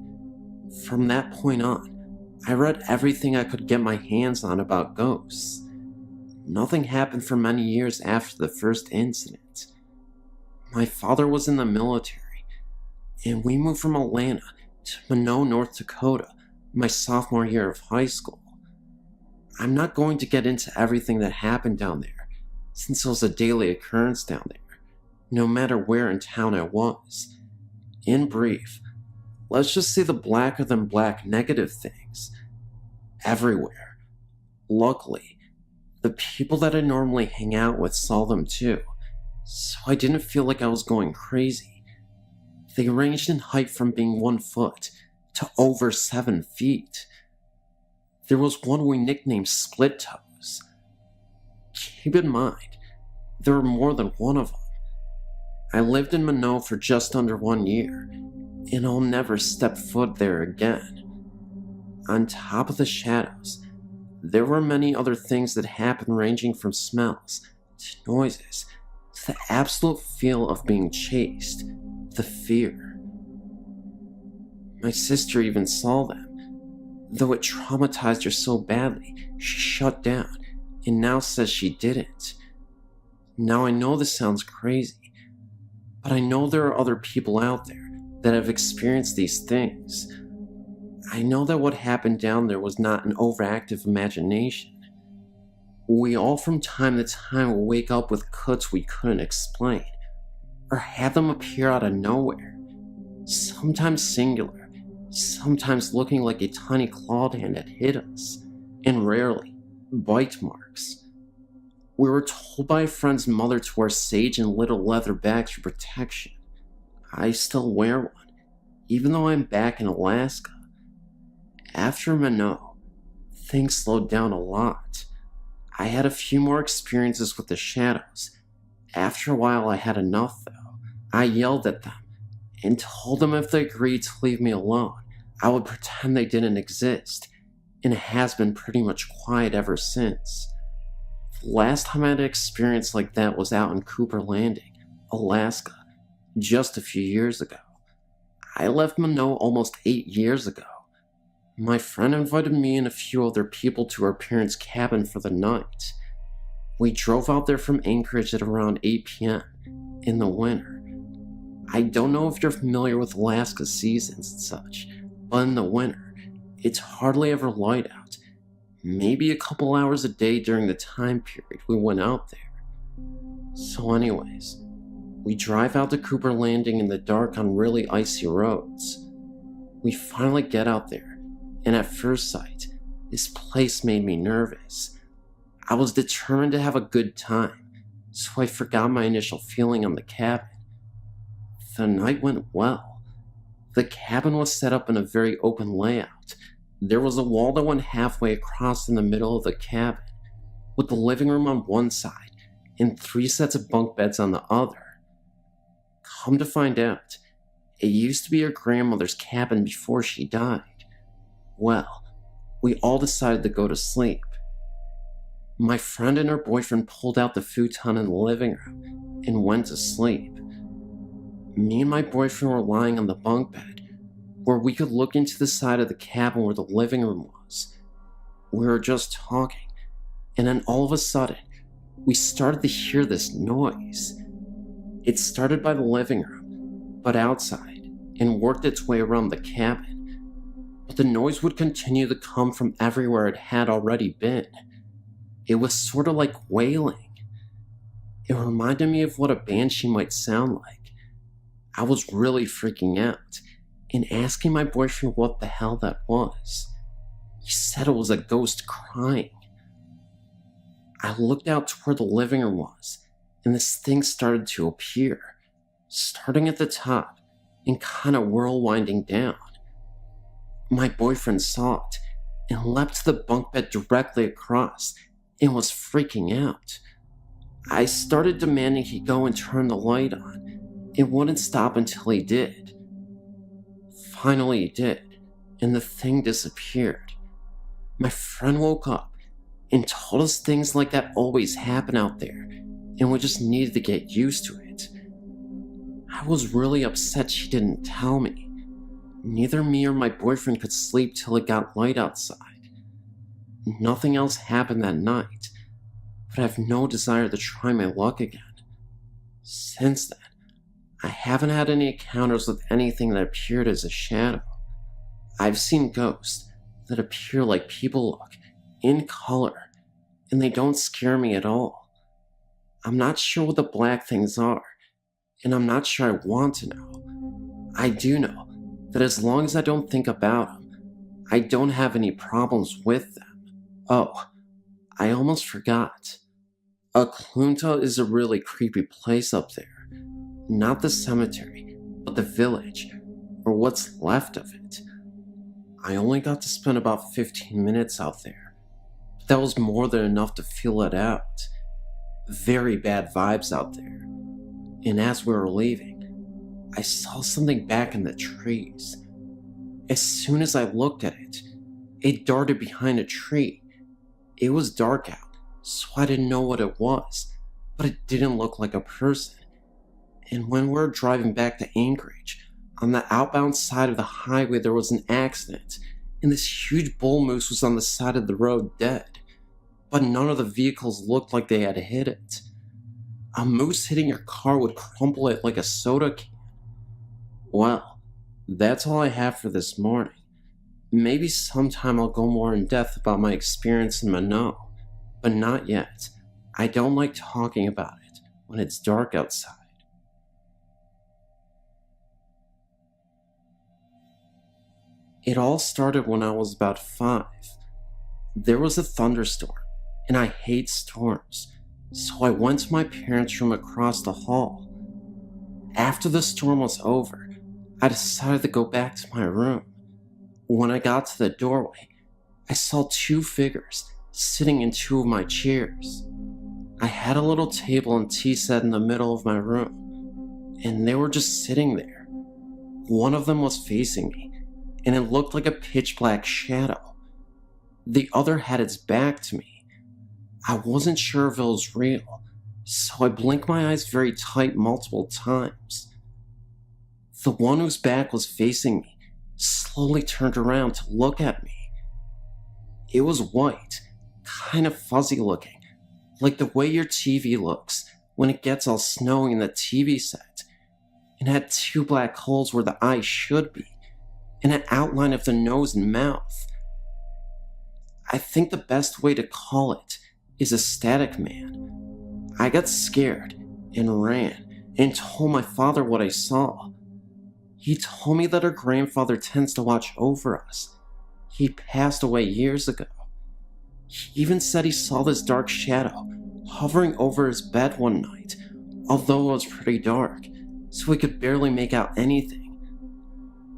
From that point on, I read everything I could get my hands on about ghosts. Nothing happened for many years after the first incident. My father was in the military, and we moved from Atlanta to Minot, North Dakota, my sophomore year of high school. I'm not going to get into everything that happened down there, since it was a daily occurrence down there, no matter where in town I was. In brief, let's just say the blacker than black negative things. Everywhere. Luckily, the people that I normally hang out with saw them too, so I didn't feel like I was going crazy. They ranged in height from being 1 foot to over 7 feet. There was one we nicknamed Split Toes. Keep in mind, there were more than one of them. I lived in Minot for just under 1 year, and I'll never step foot there again. On top of the shadows, there were many other things that happened, ranging from smells to noises to the absolute feel of being chased, the fear. My sister even saw them. Though it traumatized her so badly, she shut down and now says she didn't. Now I know this sounds crazy, but I know there are other people out there that have experienced these things. I know that what happened down there was not an overactive imagination. We all from time to time will wake up with cuts we couldn't explain, or have them appear out of nowhere, sometimes singular, sometimes looking like a tiny clawed hand had hit us, and rarely bite marks. We were told by a friend's mother to wear sage and little leather bags for protection. I still wear one, even though I'm back in Alaska. After Minot, things slowed down a lot. I had a few more experiences with the shadows. After a while, I had enough though. I yelled at them and told them if they agreed to leave me alone, I would pretend they didn't exist, and it has been pretty much quiet ever since. The last time I had an experience like that was out in Cooper Landing, Alaska, just a few years ago. I left Minot almost 8 years ago. My friend invited me and a few other people to her parents' cabin for the night. We drove out there from Anchorage at around 8 p.m. in the winter. I don't know if you're familiar with Alaska seasons and such, but in the winter, it's hardly ever light out. Maybe a couple hours a day during the time period we went out there. So anyways, we drive out to Cooper Landing in the dark on really icy roads. We finally get out there, and at first sight, this place made me nervous. I was determined to have a good time, so I forgot my initial feeling on the cabin. The night went well. The cabin was set up in a very open layout. There was a wall that went halfway across in the middle of the cabin, with the living room on one side and 3 sets of bunk beds on the other. Come to find out, it used to be her grandmother's cabin before she died. Well, we all decided to go to sleep. My friend and her boyfriend pulled out the futon in the living room and went to sleep. Me and my boyfriend were lying on the bunk bed, where we could look into the side of the cabin where the living room was. We were just talking, and then all of a sudden, we started to hear this noise. It started by the living room, but outside, and worked its way around the cabin. But the noise would continue to come from everywhere it had already been. It was sort of like wailing. It reminded me of what a banshee might sound like. I was really freaking out and asking my boyfriend what the hell that was. He said it was a ghost crying. I looked out to where the living room was, and this thing started to appear, starting at the top and kind of whirlwinding down. My boyfriend saw it and leapt to the bunk bed directly across and was freaking out. I started demanding he go and turn the light on. It wouldn't stop until he did. Finally he did, and the thing disappeared. My friend woke up and told us things like that always happen out there, and we just needed to get used to it. I was really upset she didn't tell me. Neither me or my boyfriend could sleep till it got light outside. Nothing else happened that night, but I have no desire to try my luck again. Since then, I haven't had any encounters with anything that appeared as a shadow. I've seen ghosts that appear like people look, in color, and they don't scare me at all. I'm not sure what the black things are, and I'm not sure I want to know. I do know that as long as I don't think about them, I don't have any problems with them. Oh, I almost forgot. Oklunta is a really creepy place up there. Not the cemetery, but the village, or what's left of it. I only got to spend about 15 minutes out there, but that was more than enough to feel it out. Very bad vibes out there. And as we were leaving, I saw something back in the trees. As soon as I looked at it, it darted behind a tree. It was dark out, so I didn't know what it was, but it didn't look like a person. And when we were driving back to Anchorage, on the outbound side of the highway there was an accident, and this huge bull moose was on the side of the road dead. But none of the vehicles looked like they had hit it. A moose hitting your car would crumple it like a soda can. Well, that's all I have for this morning. Maybe sometime I'll go more in depth about my experience in Minot, but not yet. I don't like talking about it when it's dark outside. It all started when I was about 5. There was a thunderstorm, and I hate storms, so I went to my parents' room across the hall. After the storm was over, I decided to go back to my room. When I got to the doorway, I saw 2 figures sitting in 2 of my chairs. I had a little table and tea set in the middle of my room, and they were just sitting there. One of them was facing me, and it looked like a pitch black shadow. The other had its back to me. I wasn't sure if it was real, so I blinked my eyes very tight multiple times. The one whose back was facing me slowly turned around to look at me. It was white, kind of fuzzy looking, like the way your TV looks when it gets all snowy in the TV set, and had 2 black holes where the eyes should be, and an outline of the nose and mouth. I think the best way to call it is a static man. I got scared and ran and told my father what I saw. He told me that our grandfather tends to watch over us. He passed away years ago. He even said he saw this dark shadow hovering over his bed one night, although it was pretty dark, so we could barely make out anything.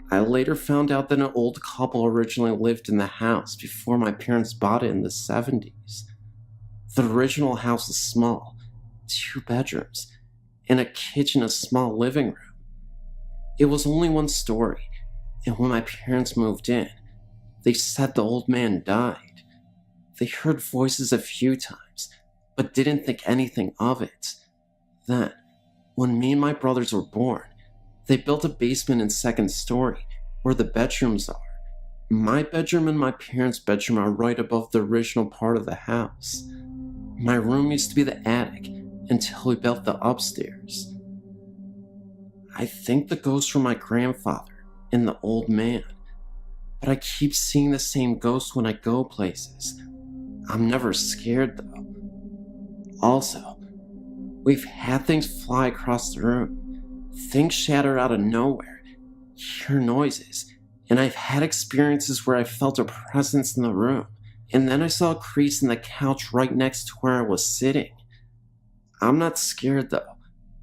I later found out that an old couple originally lived in the house before my parents bought it in the 70s. The original house was small, 2 bedrooms, and a kitchen, a small living room. It was only 1 story, and when my parents moved in, they said the old man died. They heard voices a few times, but didn't think anything of it. Then, when me and my brothers were born, they built a basement and second story where the bedrooms are. My bedroom and my parents' bedroom are right above the original part of the house. My room used to be the attic until we built the upstairs. I think the ghosts were my grandfather and the old man, but I keep seeing the same ghosts when I go places. I'm never scared though. Also, we've had things fly across the room, things shatter out of nowhere, hear noises, and I've had experiences where I felt a presence in the room, and then I saw a crease in the couch right next to where I was sitting. I'm not scared though,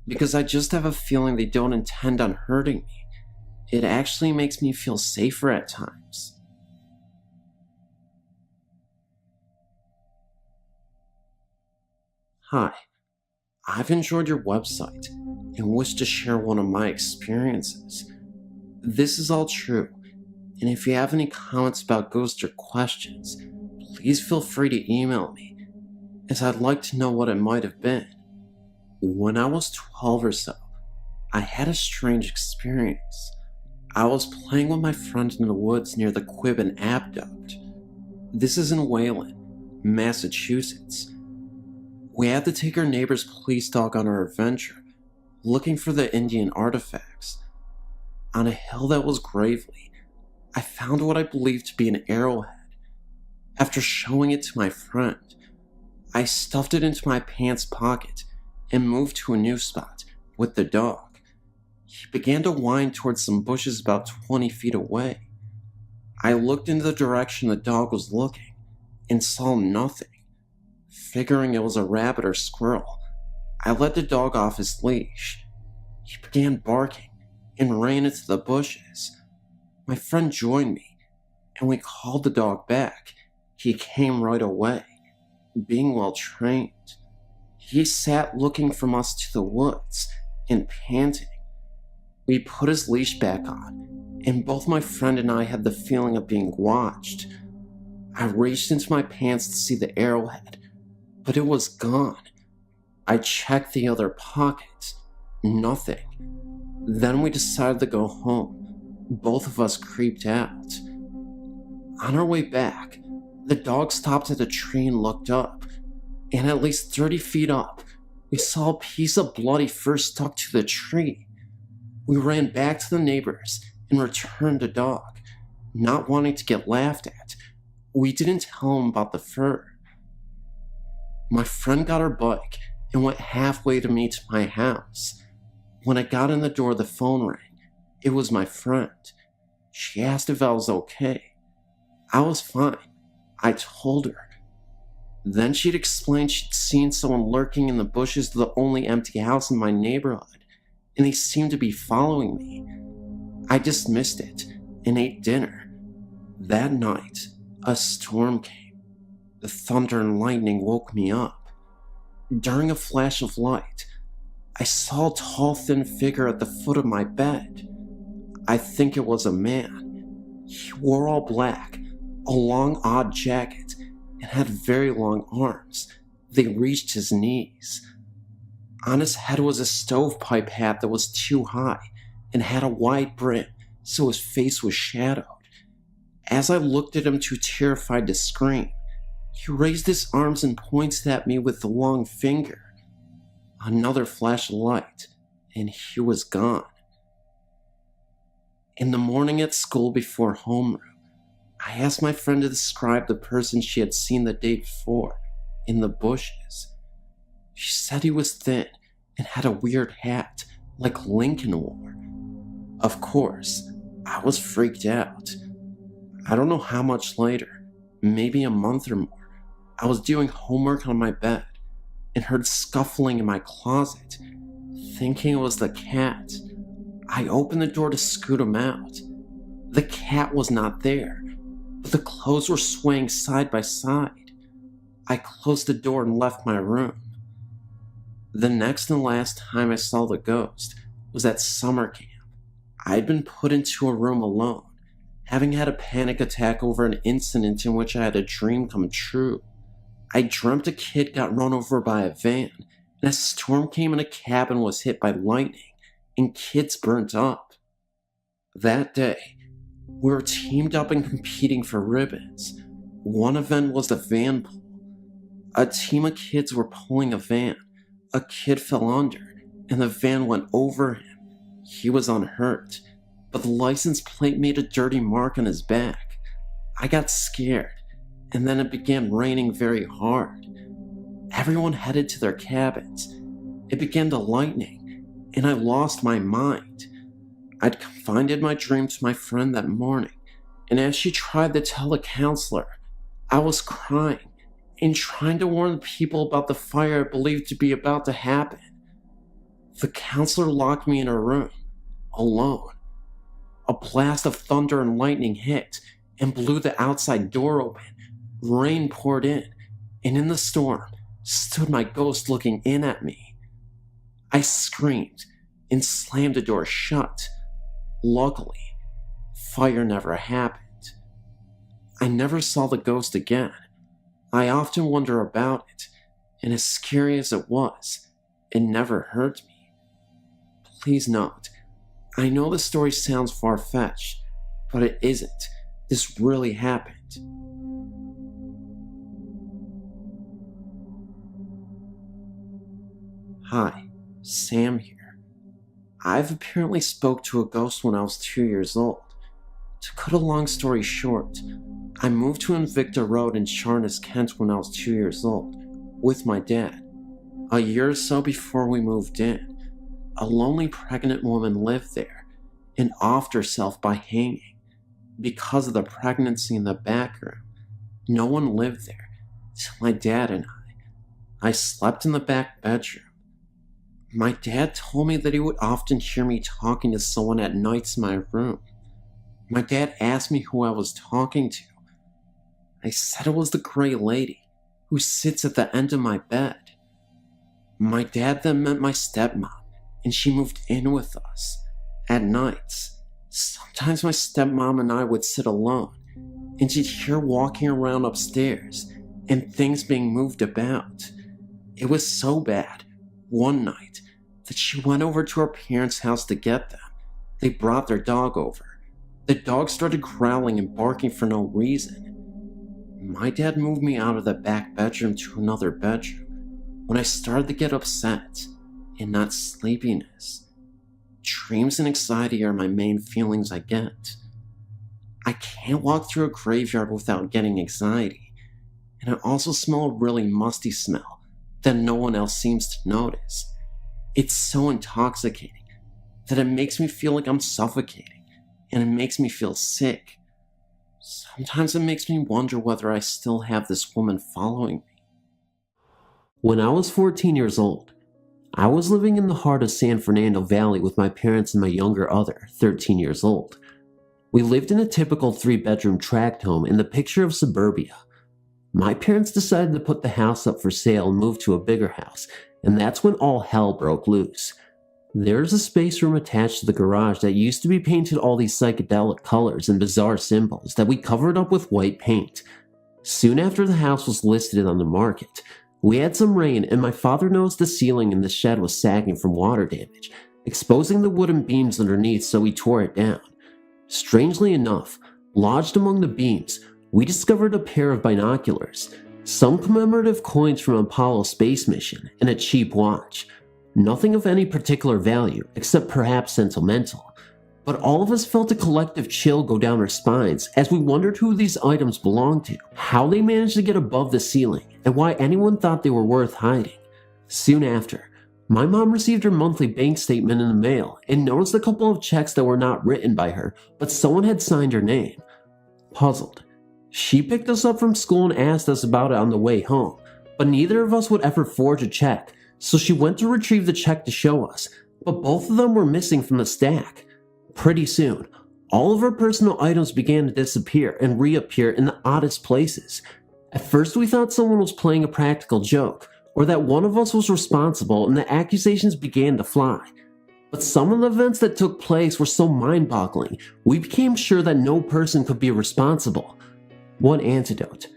because I just have a feeling they don't intend on hurting me. It actually makes me feel safer at times. Hi, I've enjoyed your website and wish to share one of my experiences. This is all true, and if you have any comments about ghosts or questions, please feel free to email me, as I'd like to know what it might have been. When I was 12 or so, I had a strange experience. I was playing with my friend in the woods near the Quibbin Aqueduct. This is in Wayland, Massachusetts. We had to take our neighbor's police dog on our adventure, looking for the Indian artifacts. On a hill that was gravelly, I found what I believed to be an arrowhead. After showing it to my friend, I stuffed it into my pants pocket and moved to a new spot with the dog. He began to wind towards some bushes about 20 feet away. I looked in the direction the dog was looking and saw nothing. Figuring it was a rabbit or squirrel, I let the dog off his leash. He began barking and ran into the bushes. My friend joined me, and we called the dog back. He came right away, being well trained. He sat looking from us to the woods and panting. We put his leash back on, and both my friend and I had the feeling of being watched. I reached into my pants to see the arrowhead, but it was gone. I checked the other pockets. Nothing. Then we decided to go home. Both of us creeped out. On our way back, the dog stopped at a tree and looked up, and at least 30 feet up, we saw a piece of bloody fur stuck to the tree. We ran back to the neighbors and returned the dog, not wanting to get laughed at. We didn't tell them about the fur. My friend got her bike and went halfway to me to my house. When I got in the door, the phone rang. It was my friend. She asked if I was okay. I was fine. I told her. Then she'd explained she'd seen someone lurking in the bushes of the only empty house in my neighborhood, and they seemed to be following me. I dismissed it and ate dinner. That night, a storm came. The thunder and lightning woke me up. During a flash of light, I saw a tall, thin figure at the foot of my bed. I think it was a man. He wore all black, a long, odd jacket, and had very long arms. They reached his knees. On his head was a stovepipe hat that was too high and had a wide brim, so his face was shadowed. As I looked at him, too terrified to scream, he raised his arms and pointed at me with the long finger. Another flash of light, and he was gone. In the morning at school before homeroom, I asked my friend to describe the person she had seen the day before in the bushes. She said he was thin and had a weird hat like Lincoln wore. Of course, I was freaked out. I don't know how much later, maybe a month or more, I was doing homework on my bed and heard scuffling in my closet, thinking it was the cat. I opened the door to scoot him out. The cat was not there, but the clothes were swaying side by side. I closed the door and left my room. The next and last time I saw the ghost was at summer camp. I had been put into a room alone, having had a panic attack over an incident in which I had a dream come true. I dreamt a kid got run over by a van, and a storm came and a cabin was hit by lightning, and kids burnt up. That day, we were teamed up and competing for ribbons. One event was the van pull. A team of kids were pulling a van. A kid fell under, and the van went over him. He was unhurt, but the license plate made a dirty mark on his back. I got scared, and then it began raining very hard. Everyone headed to their cabins. It began to lightning, and I lost my mind. I'd confided my dream to my friend that morning, and as she tried to tell the counselor, I was crying and trying to warn the people about the fire I believed to be about to happen. The counselor locked me in a room, alone. A blast of thunder and lightning hit and blew the outside door open. Rain poured in, and in the storm stood my ghost looking in at me. I screamed and slammed the door shut. Luckily, fire never happened. I never saw the ghost again. I often wonder about it, and as scary as it was, it never hurt me. Please note, I know the story sounds far-fetched, but it isn't. This really happened. Hi, Sam here. I've apparently spoke to a ghost when I was 2 years old. To cut a long story short, I moved to Invicta Road in Charnes, Kent when I was 2 years old, with my dad. A year or so before we moved in, a lonely pregnant woman lived there and offed herself by hanging. Because of the pregnancy in the back room, no one lived there till my dad and I. I slept in the back bedroom. My dad told me that he would often hear me talking to someone at nights in my room. My dad asked me who I was talking to. I said it was the gray lady who sits at the end of my bed. My dad then met my stepmom, and she moved in with us. At nights, sometimes my stepmom and I would sit alone, and she'd hear walking around upstairs and things being moved about. It was so bad, one night, that she went over to her parents' house to get them. They brought their dog over. The dog started growling and barking for no reason. My dad moved me out of the back bedroom to another bedroom when I started to get upset and not sleepiness. Dreams and anxiety are my main feelings I get. I can't walk through a graveyard without getting anxiety, and I also smell a really musty smell that no one else seems to notice. It's so intoxicating that it makes me feel like I'm suffocating, and it makes me feel sick. Sometimes it makes me wonder whether I still have this woman following me. When I was 14 years old, I was living in the heart of San Fernando Valley with my parents and my younger other, 13 years old. We lived in a typical 3-bedroom tract home in the picture of suburbia. My parents decided to put the house up for sale and move to a bigger house, and that's when all hell broke loose. There's a space room attached to the garage that used to be painted all these psychedelic colors and bizarre symbols that we covered up with white paint. Soon after the house was listed on the market, we had some rain and my father noticed the ceiling in the shed was sagging from water damage, exposing the wooden beams underneath, so we tore it down. Strangely enough, lodged among the beams, we discovered a pair of binoculars, some commemorative coins from an Apollo space mission, and a cheap watch. Nothing of any particular value, except perhaps sentimental. But all of us felt a collective chill go down our spines as we wondered who these items belonged to, how they managed to get above the ceiling, and why anyone thought they were worth hiding. Soon after, my mom received her monthly bank statement in the mail and noticed a couple of checks that were not written by her, but someone had signed her name. Puzzled, she picked us up from school and asked us about it on the way home, but neither of us would ever forge a check, so she went to retrieve the check to show us, but both of them were missing from the stack. Pretty soon, all of our personal items began to disappear and reappear in the oddest places. At first we thought someone was playing a practical joke, or that one of us was responsible, and the accusations began to fly. But some of the events that took place were so mind-boggling, we became sure that no person could be responsible. One antidote.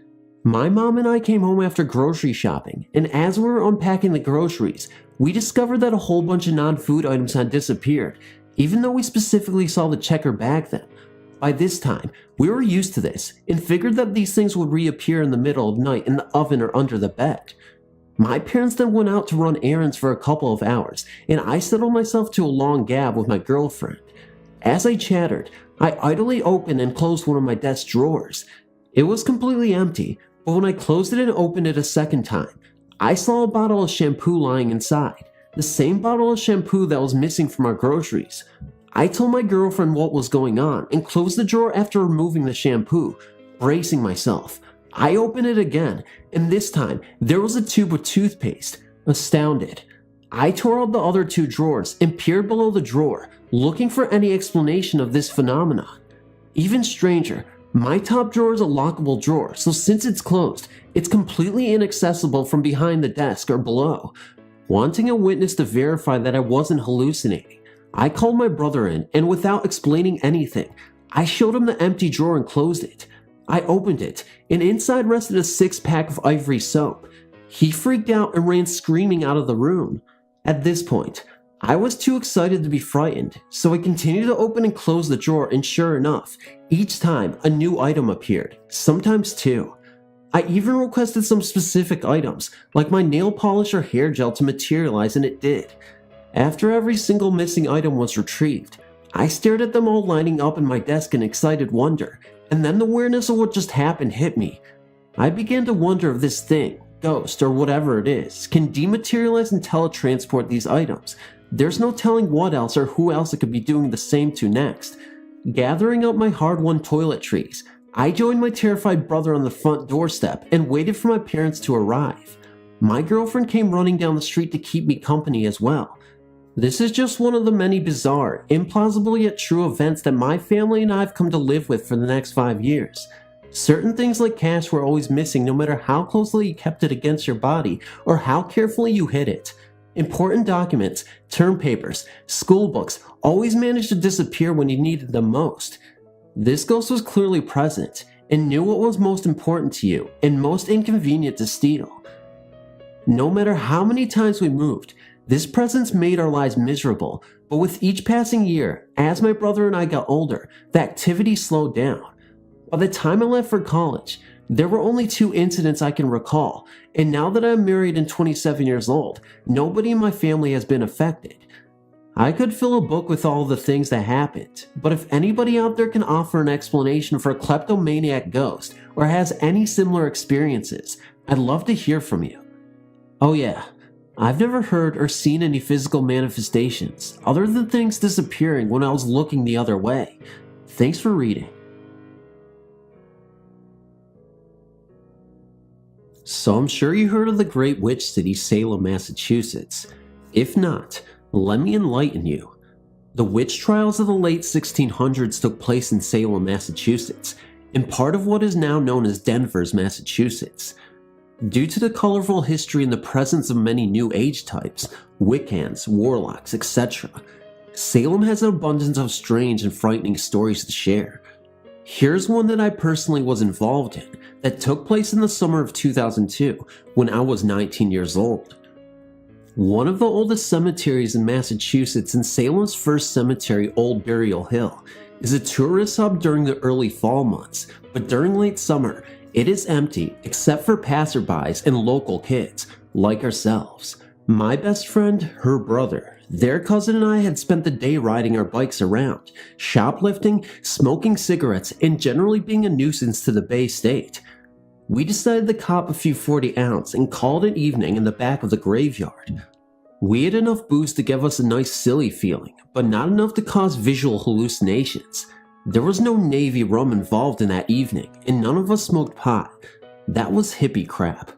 My mom and I came home after grocery shopping, and as we were unpacking the groceries, we discovered that a whole bunch of non-food items had disappeared, even though we specifically saw the checker bag them. By this time, we were used to this and figured that these things would reappear in the middle of night in the oven or under the bed. My parents then went out to run errands for a couple of hours, and I settled myself to a long gab with my girlfriend. As I chattered, I idly opened and closed one of my desk drawers. It was completely empty, but when I closed it and opened it a second time, I saw a bottle of shampoo lying inside, the same bottle of shampoo that was missing from our groceries. I told my girlfriend what was going on and closed the drawer after removing the shampoo, bracing myself. I opened it again, and this time there was a tube of toothpaste. Astounded, I tore out the other two drawers and peered below the drawer, looking for any explanation of this phenomenon. Even stranger, my top drawer is a lockable drawer, so since it's closed, it's completely inaccessible from behind the desk or below. Wanting a witness to verify that I wasn't hallucinating, I called my brother in, and without explaining anything, I showed him the empty drawer and closed it. I opened it, and inside rested a 6-pack of Ivory soap. He freaked out and ran screaming out of the room. At this point, I was too excited to be frightened, so I continued to open and close the drawer, and sure enough, each time a new item appeared, sometimes two. I even requested some specific items, like my nail polish or hair gel, to materialize, and it did. After every single missing item was retrieved, I stared at them all lining up in my desk in excited wonder, and then the awareness of what just happened hit me. I began to wonder if this thing, ghost, or whatever it is, can dematerialize and teletransport these items. There's no telling what else or who else it could be doing the same to next. Gathering up my hard-won toiletries, I joined my terrified brother on the front doorstep and waited for my parents to arrive. My girlfriend came running down the street to keep me company as well. This is just one of the many bizarre, implausible yet true events that my family and I have come to live with for the next 5 years. Certain things like cash were always missing no matter how closely you kept it against your body or how carefully you hid it. Important documents, term papers, school books always managed to disappear when you needed them most. This ghost was clearly present and knew what was most important to you and most inconvenient to steal. No matter how many times we moved, this presence made our lives miserable, but with each passing year, as my brother and I got older, the activity slowed down. By the time I left for college, there were only 2 incidents I can recall, and now that I'm married and 27 years old, nobody in my family has been affected. I could fill a book with all the things that happened, but if anybody out there can offer an explanation for a kleptomaniac ghost or has any similar experiences, I'd love to hear from you. Oh yeah, I've never heard or seen any physical manifestations other than things disappearing when I was looking the other way. Thanks for reading. So I'm sure you heard of the great witch city Salem, Massachusetts. If not, let me enlighten you. The witch trials of the late 1600s took place in Salem, Massachusetts, in part of what is now known as Denvers, Massachusetts. Due to the colorful history and the presence of many new age types, Wiccans, warlocks, etc., Salem has an abundance of strange and frightening stories to share. Here's one that I personally was involved in that took place in the summer of 2002 when I was 19 years old. One of the oldest cemeteries in Massachusetts and Salem's first cemetery, Old Burial Hill, is a tourist hub during the early fall months, but during late summer, it is empty except for passerbys and local kids, like ourselves. My best friend, her brother, their cousin and I had spent the day riding our bikes around, shoplifting, smoking cigarettes, and generally being a nuisance to the Bay State. We decided to cop a few 40-ounce and called it evening in the back of the graveyard. We had enough booze to give us a nice silly feeling, but not enough to cause visual hallucinations. There was no Navy rum involved in that evening, and none of us smoked pot. That was hippie crap.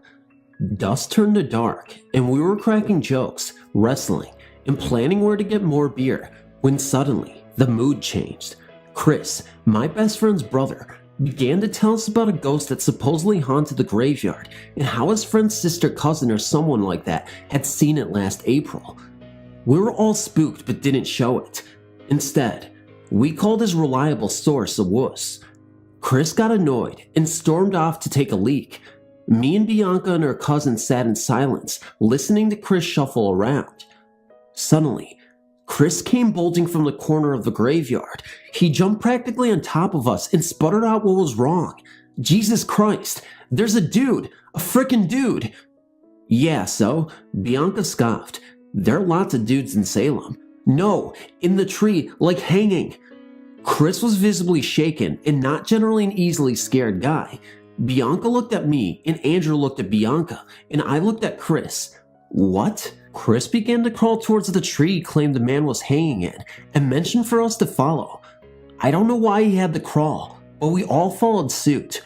Dusk turned to dark, and we were cracking jokes, wrestling, and planning where to get more beer, when suddenly, the mood changed. Chris, my best friend's brother, began to tell us about a ghost that supposedly haunted the graveyard, and how his friend's sister, cousin, or someone like that had seen it last April. We were all spooked but didn't show it. Instead, we called his reliable source a wuss. Chris got annoyed and stormed off to take a leak. Me and Bianca and her cousin sat in silence, listening to Chris shuffle around. Suddenly, Chris came bolting from the corner of the graveyard. He jumped practically on top of us and sputtered out what was wrong. Jesus Christ, there's a dude, a frickin' dude. Yeah, so? Bianca scoffed. There are lots of dudes in Salem. No, in the tree, like hanging. Chris was visibly shaken and not generally an easily scared guy. Bianca looked at me and Andrew looked at Bianca and I looked at Chris. What? Chris began to crawl towards the tree he claimed the man was hanging in and mentioned for us to follow. I don't know why he had to crawl, but we all followed suit.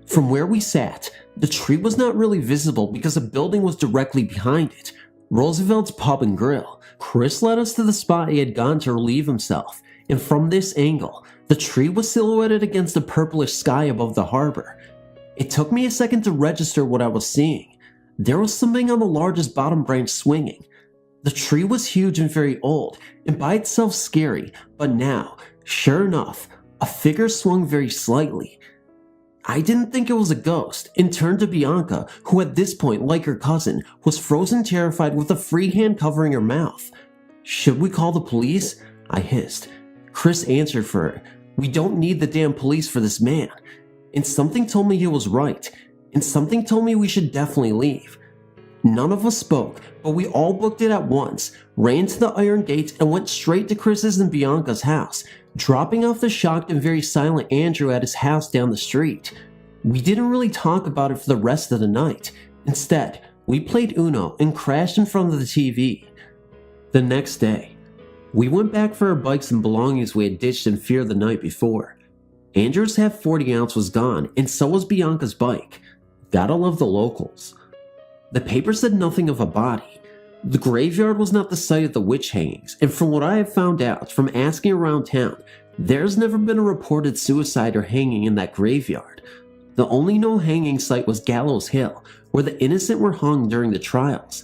From where we sat, the tree was not really visible because a building was directly behind it, Roosevelt's Pub and Grill. Chris led us to the spot he had gone to relieve himself, and from this angle, the tree was silhouetted against the purplish sky above the harbor. It took me a second to register what I was seeing. There was something on the largest bottom branch swinging. The tree was huge and very old, and by itself scary, but now, sure enough, a figure swung very slightly. I didn't think it was a ghost, and turned to Bianca, who at this point, like her cousin, was frozen terrified with a free hand covering her mouth. Should we call the police? I hissed. Chris answered for her. We don't need the damn police for this man. And something told me he was right, and something told me we should definitely leave. None of us spoke, but we all booked it at once, ran to the iron gate, and went straight to Chris's and Bianca's house, dropping off the shocked and very silent Andrew at his house down the street. We didn't really talk about it for the rest of the night. Instead, we played Uno and crashed in front of the TV. The next day, we went back for our bikes and belongings we had ditched in fear the night before. Andrew's half 40 ounce was gone, and so was Bianca's bike. Gotta love the locals. The paper said nothing of a body. The graveyard was not the site of the witch hangings, and from what I have found out from asking around town, there's never been a reported suicide or hanging in that graveyard. The only known hanging site was Gallows Hill, where the innocent were hung during the trials.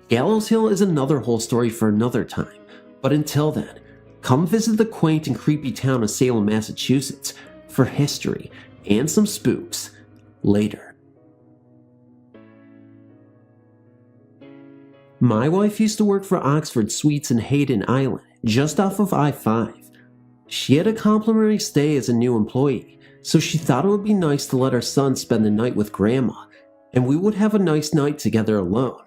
Gallows Hill is another whole story for another time, but until then, come visit the quaint and creepy town of Salem, Massachusetts, for history and some spooks later. My wife used to work for Oxford Suites in Hayden Island, just off of I-5. She had a complimentary stay as a new employee, so she thought it would be nice to let our son spend the night with Grandma, and we would have a nice night together alone.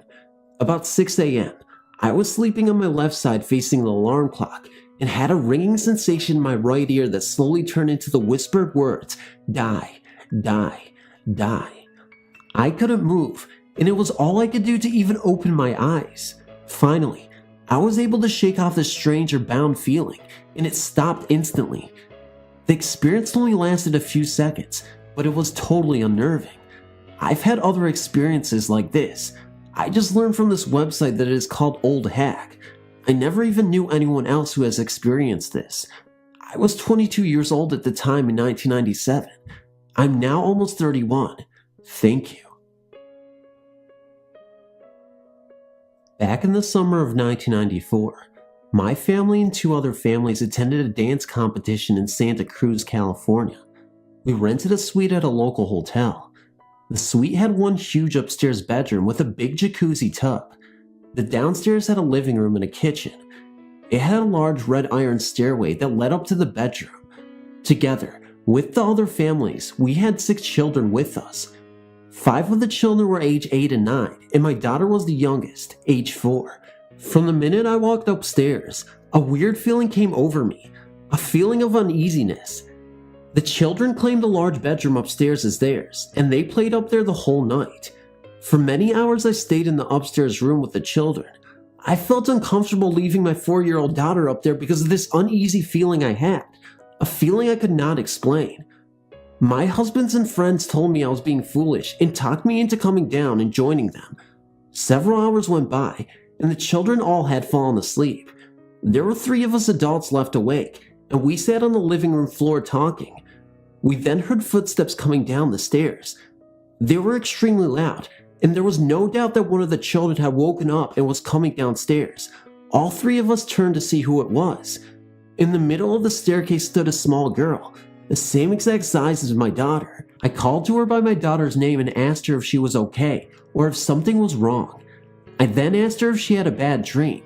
About 6 a.m., I was sleeping on my left side facing the alarm clock, and had a ringing sensation in my right ear that slowly turned into the whispered words, die, die, die. I couldn't move, and it was all I could do to even open my eyes. Finally, I was able to shake off this strange or bound feeling, and it stopped instantly. The experience only lasted a few seconds, but it was totally unnerving. I've had other experiences like this. I just learned from this website that it is called Old Hack. I never even knew anyone else who has experienced this. I was 22 years old at the time in 1997. I'm now almost 31. Thank you. Back in the summer of 1994, my family and 2 other families attended a dance competition in Santa Cruz, California. We rented a suite at a local hotel. The suite had one huge upstairs bedroom with a big jacuzzi tub. The downstairs had a living room and a kitchen. It had a large red iron stairway that led up to the bedroom. Together, with the other families, we had 6 children with us. 5 of the children were age 8 and 9, and my daughter was the youngest, age 4. From the minute I walked upstairs, a weird feeling came over me, a feeling of uneasiness. The children claimed the large bedroom upstairs as theirs, and they played up there the whole night. For many hours I stayed in the upstairs room with the children. I felt uncomfortable leaving my 4-year-old daughter up there because of this uneasy feeling I had, a feeling I could not explain. My husbands and friends told me I was being foolish and talked me into coming down and joining them. Several hours went by, and the children all had fallen asleep. There were 3 of us adults left awake, and we sat on the living room floor talking. We then heard footsteps coming down the stairs. They were extremely loud, and there was no doubt that one of the children had woken up and was coming downstairs. All three of us turned to see who it was. In the middle of the staircase stood a small girl, the same exact size as my daughter. I called to her by my daughter's name and asked her if she was okay, or if something was wrong. I then asked her if she had a bad dream.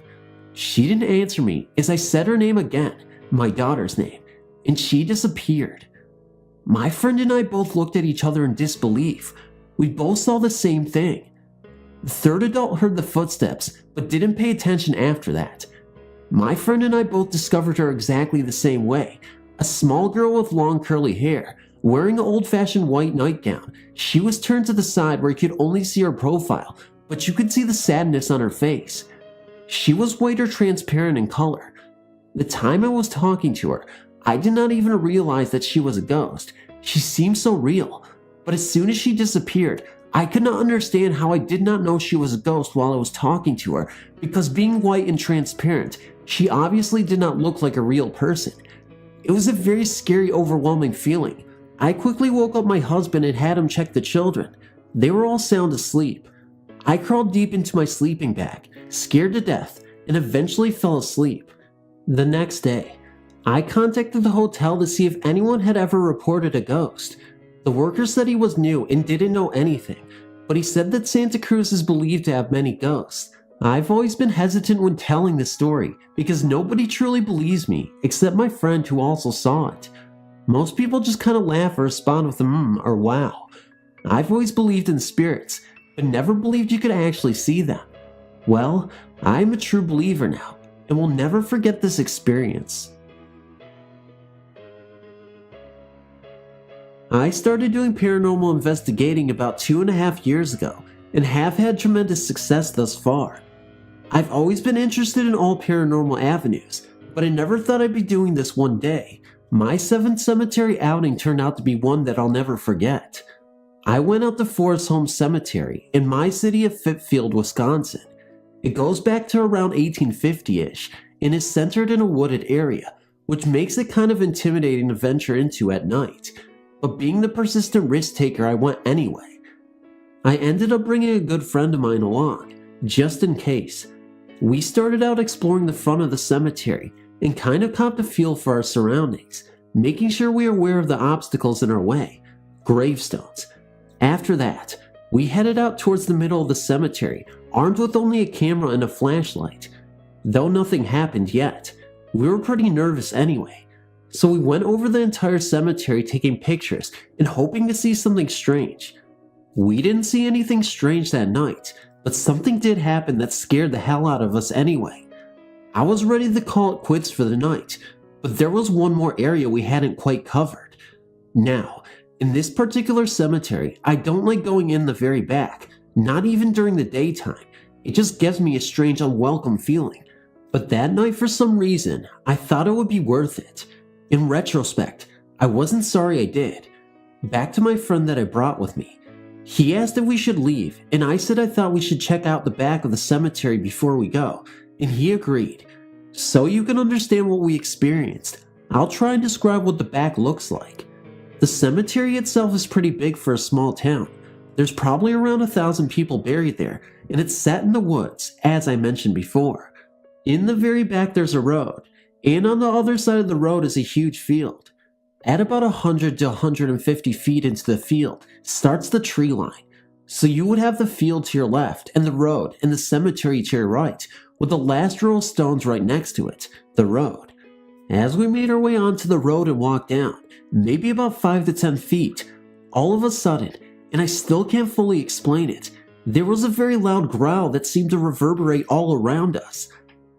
She didn't answer me as I said her name again, my daughter's name, and she disappeared. My friend and I both looked at each other in disbelief. We both saw the same thing. The third adult heard the footsteps, but didn't pay attention after that. My friend and I both discovered her exactly the same way. A small girl with long curly hair, wearing an old-fashioned white nightgown. She was turned to the side where you could only see her profile, but you could see the sadness on her face. She was white or transparent in color. The time I was talking to her, I did not even realize that she was a ghost. She seemed so real, but as soon as she disappeared, I could not understand how I did not know she was a ghost while I was talking to her, because being white and transparent, she obviously did not look like a real person. It was a very scary, overwhelming feeling. I quickly woke up my husband and had him check the children. They were all sound asleep. I crawled deep into my sleeping bag, scared to death, and eventually fell asleep. The next day, I contacted the hotel to see if anyone had ever reported a ghost. The worker said he was new and didn't know anything, but he said that Santa Cruz is believed to have many ghosts. I've always been hesitant when telling this story because nobody truly believes me except my friend who also saw it. Most people just kind of laugh or respond with or wow. I've always believed in spirits, but never believed you could actually see them. Well, I'm a true believer now and will never forget this experience. I started doing paranormal investigating about 2.5 years ago and have had tremendous success thus far. I've always been interested in all paranormal avenues, but I never thought I'd be doing this one day. My 7th cemetery outing turned out to be one that I'll never forget. I went out to Forest Home Cemetery in my city of Fitfield, Wisconsin. It goes back to around 1850-ish and is centered in a wooded area, which makes it kind of intimidating to venture into at night. But being the persistent risk taker, I went anyway. I ended up bringing a good friend of mine along, just in case. We started out exploring the front of the cemetery and kind of copped a feel for our surroundings, making sure we are aware of the obstacles in our way, gravestones. After that, we headed out towards the middle of the cemetery, armed with only a camera and a flashlight. Though nothing happened yet, we were pretty nervous anyway. So we went over the entire cemetery taking pictures and hoping to see something strange. We didn't see anything strange that night, but something did happen that scared the hell out of us anyway. I was ready to call it quits for the night, but there was one more area we hadn't quite covered. Now, in this particular cemetery, I don't like going in the very back, not even during the daytime. It just gives me a strange, unwelcome feeling. But that night, for some reason, I thought it would be worth it. In retrospect, I wasn't sorry I did. Back to my friend that I brought with me. He asked if we should leave, and I said I thought we should check out the back of the cemetery before we go, and he agreed. So you can understand what we experienced, I'll try and describe what the back looks like. The cemetery itself is pretty big for a small town. There's probably around 1,000 people buried there, and it's set in the woods, as I mentioned before. In the very back there's a road, and on the other side of the road is a huge field. At about 100 to 150 feet into the field starts the tree line. So you would have the field to your left and the road and the cemetery to your right, with the last row of stones right next to it, the road. As we made our way onto the road and walked down, maybe about 5 to 10 feet, all of a sudden, and I still can't fully explain it, there was a very loud growl that seemed to reverberate all around us.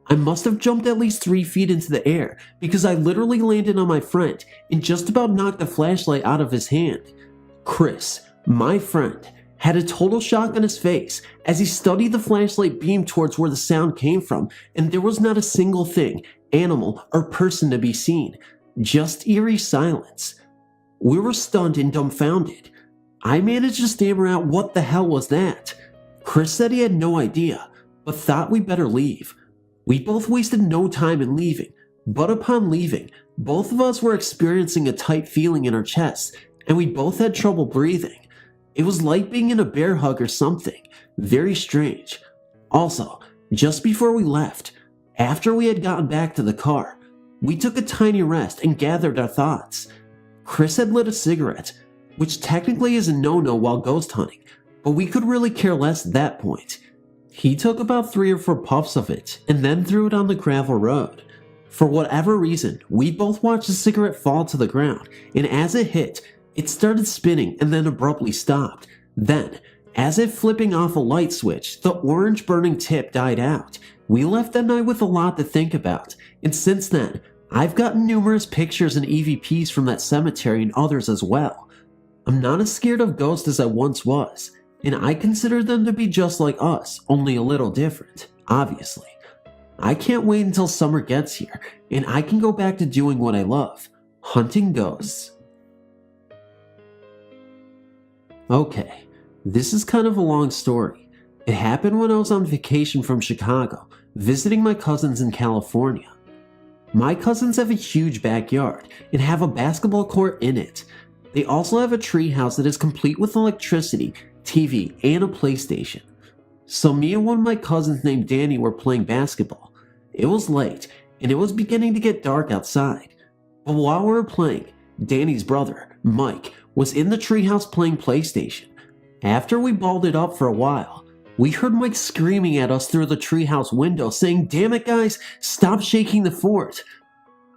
I must have jumped at least 3 feet into the air because I literally landed on my friend and just about knocked the flashlight out of his hand. Chris, my friend, had a total shock on his face as he studied the flashlight beam towards where the sound came from, and there was not a single thing, animal, or person to be seen, just eerie silence. We were stunned and dumbfounded. I managed to stammer out what the hell was that. Chris said he had no idea, but thought we better leave. We both wasted no time in leaving, but upon leaving, both of us were experiencing a tight feeling in our chests, and we both had trouble breathing. It was like being in a bear hug or something, very strange. Also, just before we left, After we had gotten back to the car, we took a tiny rest and gathered our thoughts. Chris had lit a cigarette, which technically is a no-no while ghost hunting, but we could really care less at that point. He took about 3 or 4 puffs of it and then threw it on the gravel road. For whatever reason, we both watched the cigarette fall to the ground, and as it hit, it started spinning and then abruptly stopped. Then, as if flipping off a light switch, the orange burning tip died out. We left that night with a lot to think about, and since then, I've gotten numerous pictures and EVPs from that cemetery and others as well. I'm not as scared of ghosts as I once was, and I consider them to be just like us, only a little different, obviously. I can't wait until summer gets here, and I can go back to doing what I love, hunting ghosts. Okay, this is kind of a long story. It happened when I was on vacation from Chicago, visiting my cousins in California. My cousins have a huge backyard and have a basketball court in it. They also have a tree house that is complete with electricity, TV, and a PlayStation. So me and one of my cousins named Danny were playing basketball. It was late, and it was beginning to get dark outside. But while we were playing, Danny's brother, Mike, was in the treehouse playing PlayStation. After we balled it up for a while, we heard Mike screaming at us through the treehouse window saying, "Damn it guys, stop shaking the fort."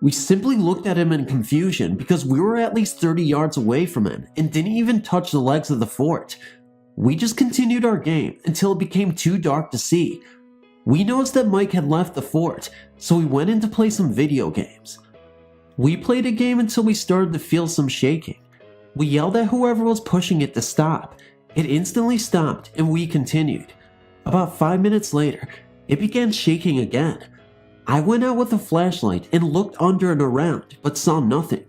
We simply looked at him in confusion because we were at least 30 yards away from him and didn't even touch the legs of the fort. We just continued our game until it became too dark to see. We noticed that Mike had left the fort, so we went in to play some video games. We played a game until we started to feel some shaking. We yelled at whoever was pushing it to stop. It instantly stopped and we continued. About 5 minutes later, it began shaking again. I went out with a flashlight and looked under and around, but saw nothing.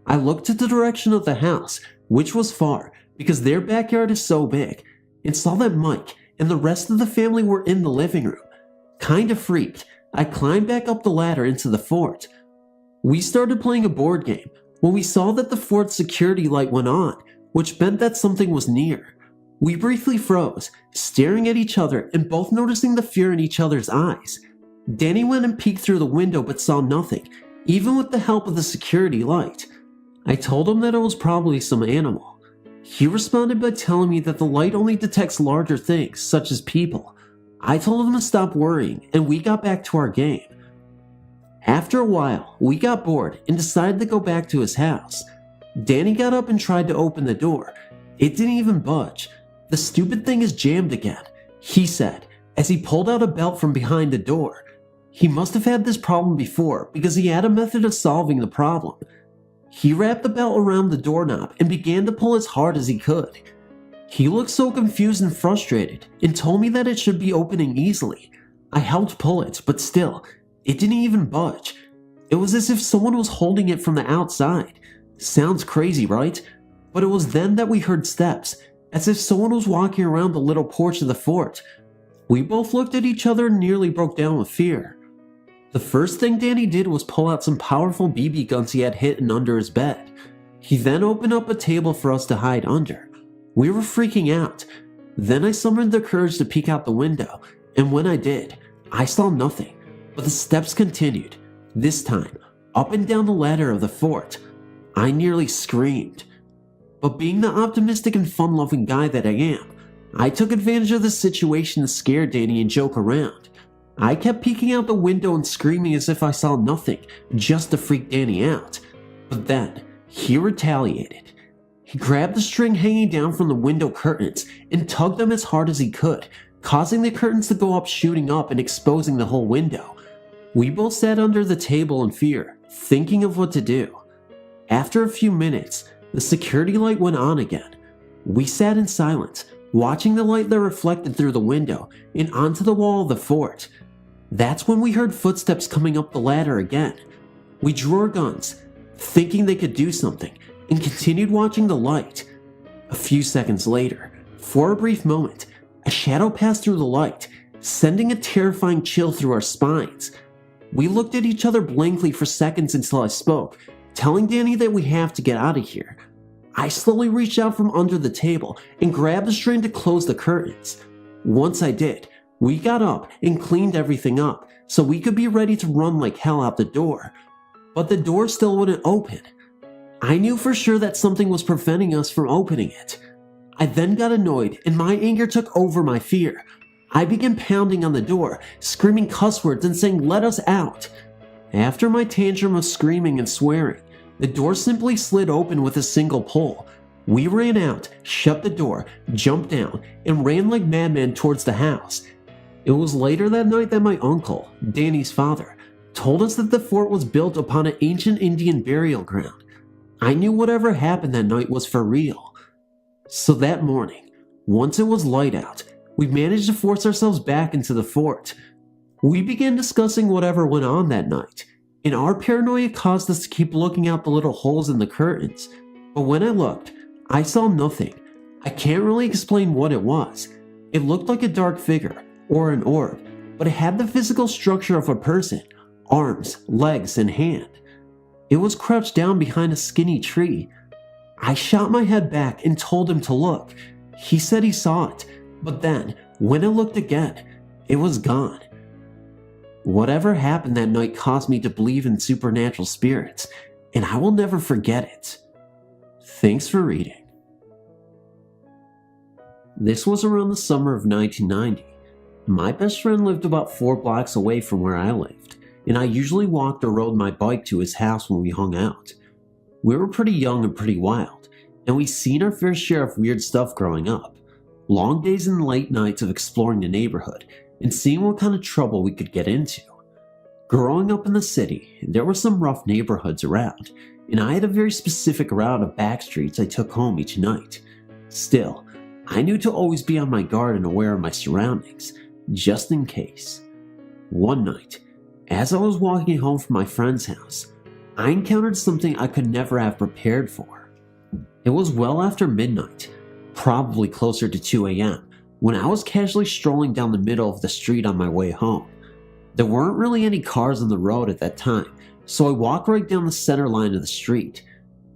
I looked at the direction of the house, which was far because their backyard is so big, and saw that Mike and the rest of the family were in the living room. Kinda freaked, I climbed back up the ladder into the fort. We started playing a board game when we saw that the fort's security light went on, which meant that something was near. We briefly froze, staring at each other and both noticing the fear in each other's eyes. Danny went and peeked through the window but saw nothing, even with the help of the security light. I told him that it was probably some animal. He responded by telling me that the light only detects larger things, such as people. I told him to stop worrying, and we got back to our game. After a while, we got bored and decided to go back to his house. Danny got up and tried to open the door. It didn't even budge. "The stupid thing is jammed again," he said, as he pulled out a belt from behind the door. He must have had this problem before because he had a method of solving the problem. He wrapped the belt around the doorknob and began to pull as hard as he could. He looked so confused and frustrated and told me that it should be opening easily. I helped pull it, but still, it didn't even budge. It was as if someone was holding it from the outside. Sounds crazy, right? But it was then that we heard steps, as if someone was walking around the little porch of the fort. We both looked at each other and nearly broke down with fear. The first thing Danny did was pull out some powerful BB guns he had hidden under his bed. He then opened up a table for us to hide under. We were freaking out. Then I summoned the courage to peek out the window, and when I did, I saw nothing, but the steps continued, this time up and down the ladder of the fort. I nearly screamed. But being the optimistic and fun-loving guy that I am, I took advantage of the situation to scare Danny and joke around. I kept peeking out the window and screaming as if I saw nothing, just to freak Danny out. But then, he retaliated. He grabbed the string hanging down from the window curtains and tugged them as hard as he could, causing the curtains to go up, shooting up and exposing the whole window. We both sat under the table in fear, thinking of what to do. After a few minutes, the security light went on again. We sat in silence, watching the light that reflected through the window and onto the wall of the fort. That's when we heard footsteps coming up the ladder again. We drew our guns, thinking they could do something, and continued watching the light. A few seconds later, for a brief moment, a shadow passed through the light, sending a terrifying chill through our spines. We looked at each other blankly for seconds until I spoke, telling Danny that we have to get out of here. I slowly reached out from under the table and grabbed the string to close the curtains. Once I did, We got up and cleaned everything up so we could be ready to run like hell out the door, but the door still wouldn't open. I knew for sure that something was preventing us from opening it. I then got annoyed and my anger took over my fear. I began pounding on the door, screaming cuss words and saying, "Let us out." After my tantrum of screaming and swearing, the door simply slid open with a single pull. We ran out, shut the door, jumped down, and ran like madmen towards the house. It was later that night that my uncle, Danny's father, told us that the fort was built upon an ancient Indian burial ground. I knew whatever happened that night was for real. So that morning, once it was light out, we managed to force ourselves back into the fort. We began discussing whatever went on that night, and our paranoia caused us to keep looking out the little holes in the curtains. But when I looked, I saw nothing. I can't really explain what it was. It looked like a dark figure, or an orb, but it had the physical structure of a person, arms, legs, and hand. It was crouched down behind a skinny tree. I shot my head back and told him to look. He said he saw it, but then, when I looked again, it was gone. Whatever happened that night caused me to believe in supernatural spirits, and I will never forget it. Thanks for reading. This was around the summer of 1990. My best friend lived about 4 blocks away from where I lived, and I usually walked or rode my bike to his house when we hung out. We were pretty young and pretty wild, and we'd seen our fair share of weird stuff growing up. Long days and late nights of exploring the neighborhood and seeing what kind of trouble we could get into. Growing up in the city, there were some rough neighborhoods around, and I had a very specific route of back streets I took home each night. Still, I knew to always be on my guard and aware of my surroundings, just in case. One night, as I was walking home from my friend's house, I encountered something I could never have prepared for. It was well after midnight, probably closer to 2 a.m., when I was casually strolling down the middle of the street on my way home. There weren't really any cars on the road at that time, so I walked right down the center line of the street.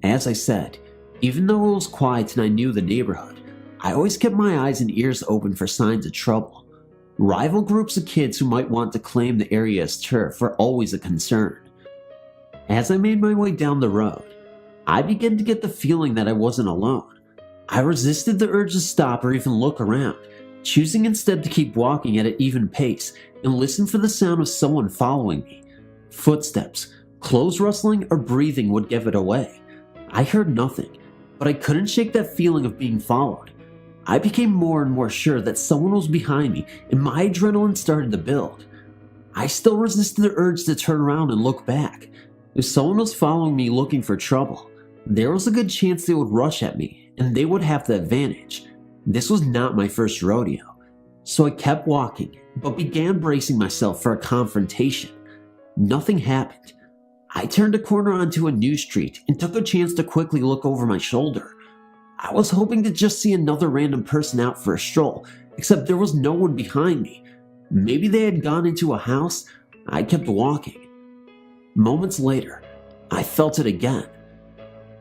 As I said, even though it was quiet and I knew the neighborhood, I always kept my eyes and ears open for signs of trouble. Rival groups of kids who might want to claim the area as turf were always a concern. As I made my way down the road, I began to get the feeling that I wasn't alone. I resisted the urge to stop or even look around, choosing instead to keep walking at an even pace and listen for the sound of someone following me. Footsteps, clothes rustling, or breathing would give it away. I heard nothing, but I couldn't shake that feeling of being followed. I became more and more sure that someone was behind me, and my adrenaline started to build. I still resisted the urge to turn around and look back. If someone was following me looking for trouble, there was a good chance they would rush at me, and they would have the advantage. This was not my first rodeo, so I kept walking, but began bracing myself for a confrontation. Nothing happened. I turned a corner onto a new street and took a chance to quickly look over my shoulder. I was hoping to just see another random person out for a stroll, except there was no one behind me. Maybe they had gone into a house. I kept walking. Moments later, I felt it again.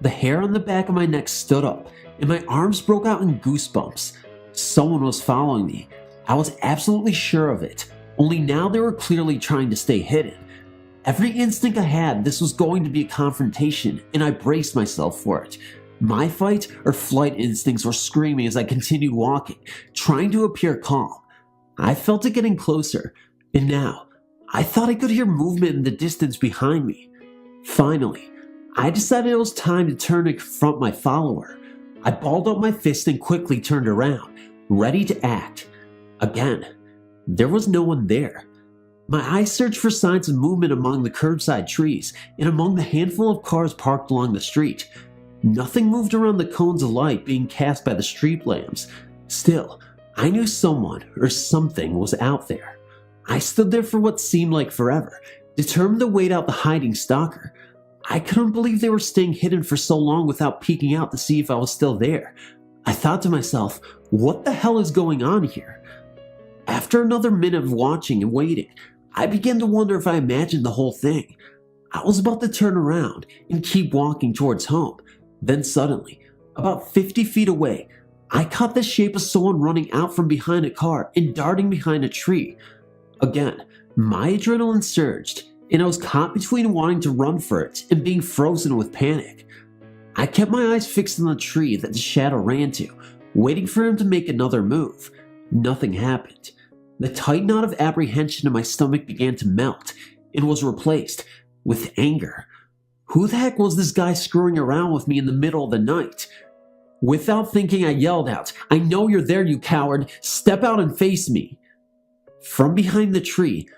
The hair on the back of my neck stood up, and my arms broke out in goosebumps. Someone was following me. I was absolutely sure of it, only now they were clearly trying to stay hidden. Every instinct I had, this was going to be a confrontation, and I braced myself for it. My fight or flight instincts were screaming as I continued walking, trying to appear calm. I felt it getting closer, and now, I thought I could hear movement in the distance behind me. Finally, I decided it was time to turn and confront my follower. I balled up my fist and quickly turned around, ready to act. Again, there was no one there. My eyes searched for signs of movement among the curbside trees and among the handful of cars parked along the street. Nothing moved around the cones of light being cast by the street lamps. Still, I knew someone or something was out there. I stood there for what seemed like forever, determined to wait out the hiding stalker. I couldn't believe they were staying hidden for so long without peeking out to see if I was still there. I thought to myself, what the hell is going on here? After another minute of watching and waiting, I began to wonder if I imagined the whole thing. I was about to turn around and keep walking towards home. Then suddenly, about 50 feet away, I caught the shape of someone running out from behind a car and darting behind a tree. Again, my adrenaline surged, and I was caught between wanting to run for it and being frozen with panic. I kept my eyes fixed on the tree that the shadow ran to, waiting for him to make another move. Nothing happened. The tight knot of apprehension in my stomach began to melt and was replaced with anger. Who the heck was this guy screwing around with me in the middle of the night? Without thinking, I yelled out, "I know you're there, you coward! Step out and face me!" From behind the tree,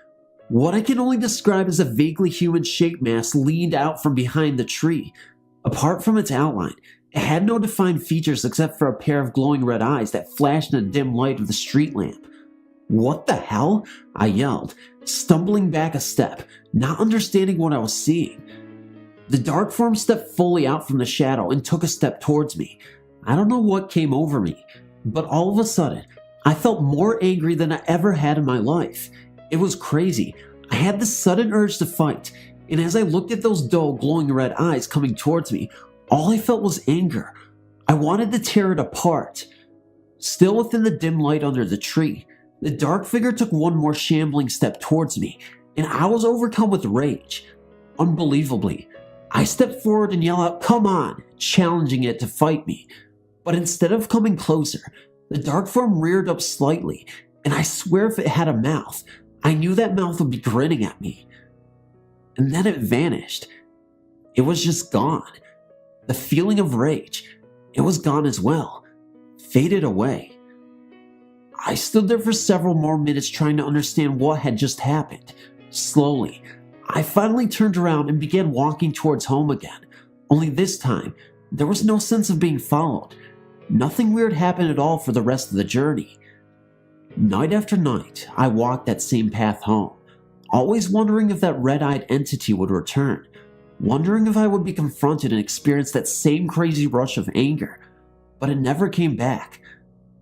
what I can only describe as a vaguely human shape mass leaned out from behind the tree. Apart from its outline, it had no defined features except for a pair of glowing red eyes that flashed in the dim light of the street lamp. "What the hell?" I yelled, stumbling back a step, not understanding what I was seeing. The dark form stepped fully out from the shadow and took a step towards me. I don't know what came over me, but all of a sudden, I felt more angry than I ever had in my life. It was crazy. I had this sudden urge to fight, and as I looked at those dull, glowing red eyes coming towards me, all I felt was anger. I wanted to tear it apart. Still within the dim light under the tree, the dark figure took one more shambling step towards me, and I was overcome with rage. Unbelievably, I stepped forward and yelled out, "Come on," challenging it to fight me. But instead of coming closer, the dark form reared up slightly, and I swear if it had a mouth, I knew that mouth would be grinning at me. And then it vanished. It was just gone. The feeling of rage, it was gone as well, faded away. I stood there for several more minutes trying to understand what had just happened. Slowly, I finally turned around and began walking towards home again, only this time, there was no sense of being followed. Nothing weird happened at all for the rest of the journey. Night after night, I walked that same path home, always wondering if that red-eyed entity would return, wondering if I would be confronted and experience that same crazy rush of anger, but it never came back.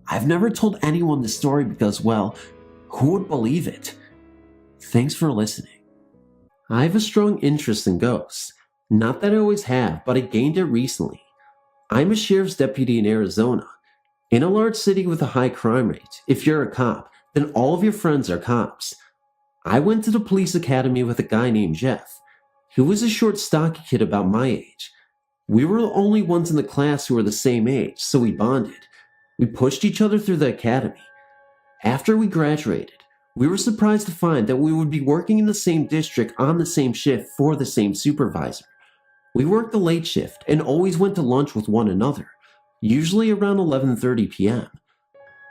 I've never told anyone this story because, well, who would believe it? Thanks for listening. I have a strong interest in ghosts. Not that I always have, but I gained it recently. I'm a sheriff's deputy in Arizona. In a large city with a high crime rate, if you're a cop, then all of your friends are cops. I went to the police academy with a guy named Jeff. He was a short, stocky kid about my age. We were the only ones in the class who were the same age, so we bonded. We pushed each other through the academy. After we graduated, we were surprised to find that we would be working in the same district on the same shift for the same supervisor. We worked the late shift and always went to lunch with one another, usually around 11:30 p.m.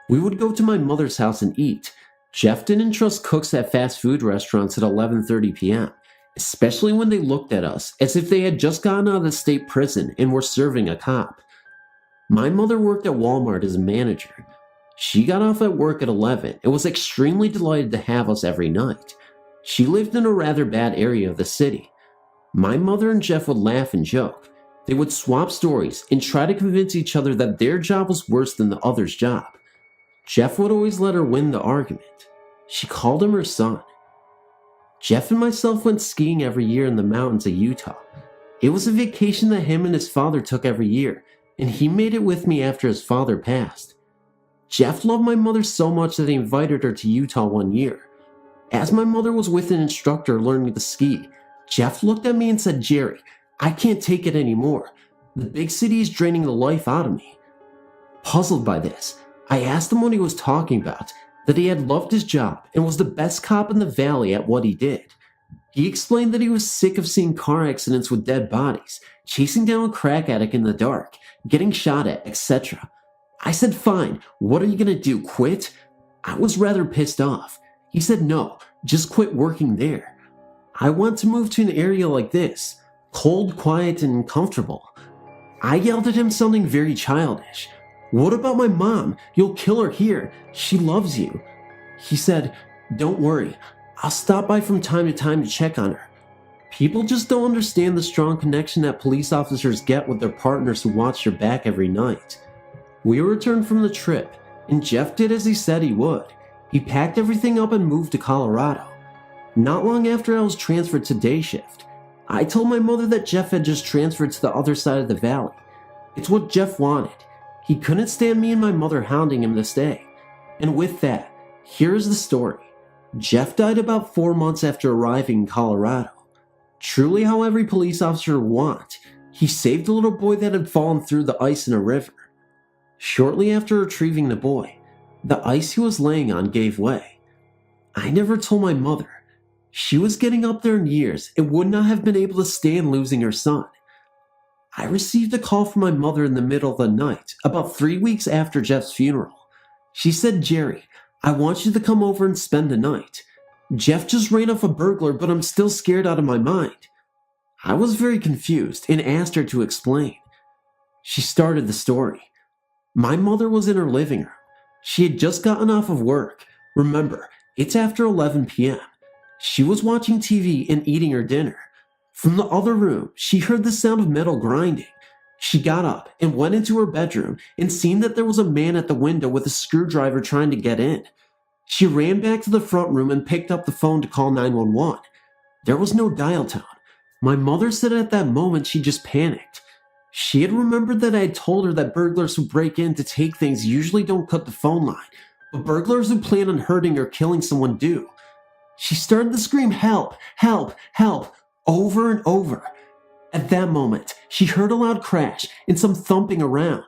We would go to my mother's house and eat. Jeff didn't trust cooks at fast food restaurants at 11:30 p.m., especially when they looked at us as if they had just gotten out of the state prison and were serving a cop. My mother worked at Walmart as a manager. She got off at work at 11 and was extremely delighted to have us every night. She lived in a rather bad area of the city. My mother and Jeff would laugh and joke. They would swap stories and try to convince each other that their job was worse than the other's job. Jeff would always let her win the argument. She called him her son. Jeff and myself went skiing every year in the mountains of Utah. It was a vacation that him and his father took every year, and he made it with me after his father passed. Jeff loved my mother so much that he invited her to Utah one year. As my mother was with an instructor learning to ski, Jeff looked at me and said, "Jerry, I can't take it anymore. The big city is draining the life out of me." Puzzled by this, I asked him what he was talking about, that he had loved his job and was the best cop in the valley at what he did. He explained that he was sick of seeing car accidents with dead bodies, chasing down a crack addict in the dark, getting shot at, etc. I said, "Fine, what are you gonna do, quit?" I was rather pissed off. He said, "No, just quit working there. I want to move to an area like this, cold, quiet, and comfortable." I yelled at him, sounding very childish. "What about my mom? You'll kill her here. She loves you." He said, "Don't worry. I'll stop by from time to time to check on her." People just don't understand the strong connection that police officers get with their partners who watch their back every night. We returned from the trip, and Jeff did as he said he would. He packed everything up and moved to Colorado. Not long after I was transferred to day shift, I told my mother that Jeff had just transferred to the other side of the valley. It's what Jeff wanted. He couldn't stand me and my mother hounding him to stay. And with that, here's the story. Jeff died about 4 months after arriving in Colorado. Truly how every police officer would want, he saved a little boy that had fallen through the ice in a river. Shortly after retrieving the boy, the ice he was laying on gave way. I never told my mother. She was getting up there in years and would not have been able to stand losing her son. I received a call from my mother in the middle of the night, about 3 weeks after Jeff's funeral. She said, "Jerry, I want you to come over and spend the night. Jeff just ran off a burglar, but I'm still scared out of my mind." I was very confused and asked her to explain. She started the story. My mother was in her living room. She had just gotten off of work. Remember, it's after 11 p.m. She was watching TV and eating her dinner. From the other room, she heard the sound of metal grinding. She got up and went into her bedroom and seen that there was a man at the window with a screwdriver trying to get in. She ran back to the front room and picked up the phone to call 911. There was no dial tone. My mother said at that moment she just panicked. She had remembered that I had told her that burglars who break in to take things usually don't cut the phone line, but burglars who plan on hurting or killing someone do. She started to scream, "Help! Help! Help!" over and over. At that moment, she heard a loud crash and some thumping around.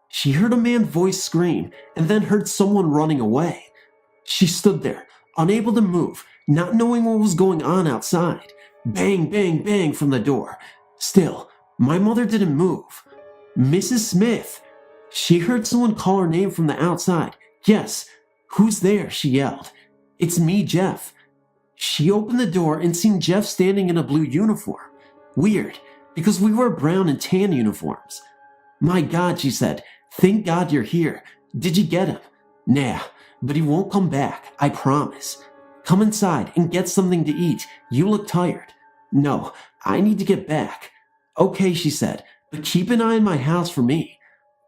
She heard a man's voice scream and then heard someone running away. She stood there, unable to move, not knowing what was going on outside. Bang, bang, bang from the door. Still, my mother didn't move. "Mrs. Smith!" She heard someone call her name from the outside. "Yes, who's there?" she yelled. "It's me, Jeff." She opened the door and seen Jeff standing in a blue uniform. Weird, because we wore brown and tan uniforms. "My God," she said, "thank God you're here. Did you get him?" "Nah, but he won't come back, I promise. Come inside and get something to eat. You look tired." "No, I need to get back." "Okay," she said, "but keep an eye on my house for me.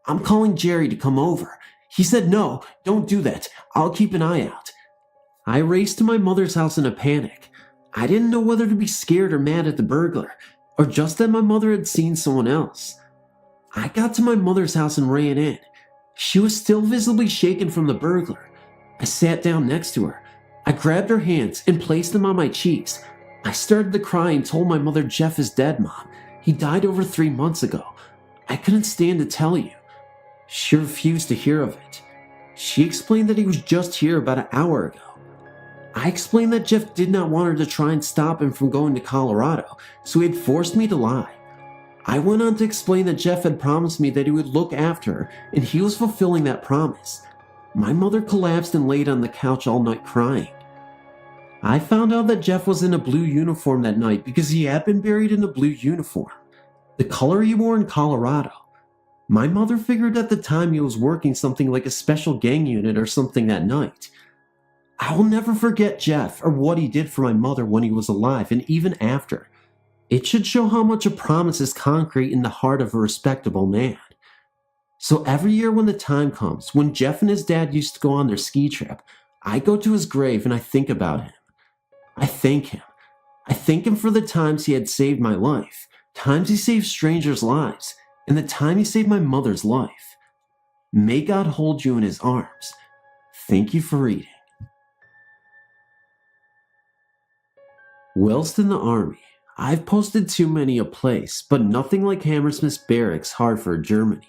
I'm calling Jerry to come over." He said, "No, don't do that. I'll keep an eye out." I raced to my mother's house in a panic. I didn't know whether to be scared or mad at the burglar, or just that my mother had seen someone else. I got to my mother's house and ran in. She was still visibly shaken from the burglar. I sat down next to her. I grabbed her hands and placed them on my cheeks. I started to cry and told my mother, "Jeff is dead, Mom. He died over 3 months ago. I couldn't stand to tell you." She refused to hear of it. She explained that he was just here about an hour ago. I explained that Jeff did not want her to try and stop him from going to Colorado, so he had forced me to lie. I went on to explain that Jeff had promised me that he would look after her, and he was fulfilling that promise. My mother collapsed and laid on the couch all night crying. I found out that Jeff was in a blue uniform that night because he had been buried in a blue uniform, the color he wore in Colorado. My mother figured at the time he was working something like a special gang unit or something that night. I will never forget Jeff or what he did for my mother when he was alive and even after. It should show how much a promise is concrete in the heart of a respectable man. So every year when the time comes, when Jeff and his dad used to go on their ski trip, I go to his grave and I think about him. I thank him. I thank him for the times he had saved my life, times he saved strangers' lives, and the time he saved my mother's life. May God hold you in his arms. Thank you for reading. Whilst in the army, I've posted too many a place, but nothing like Hammersmith Barracks, Hartford, Germany.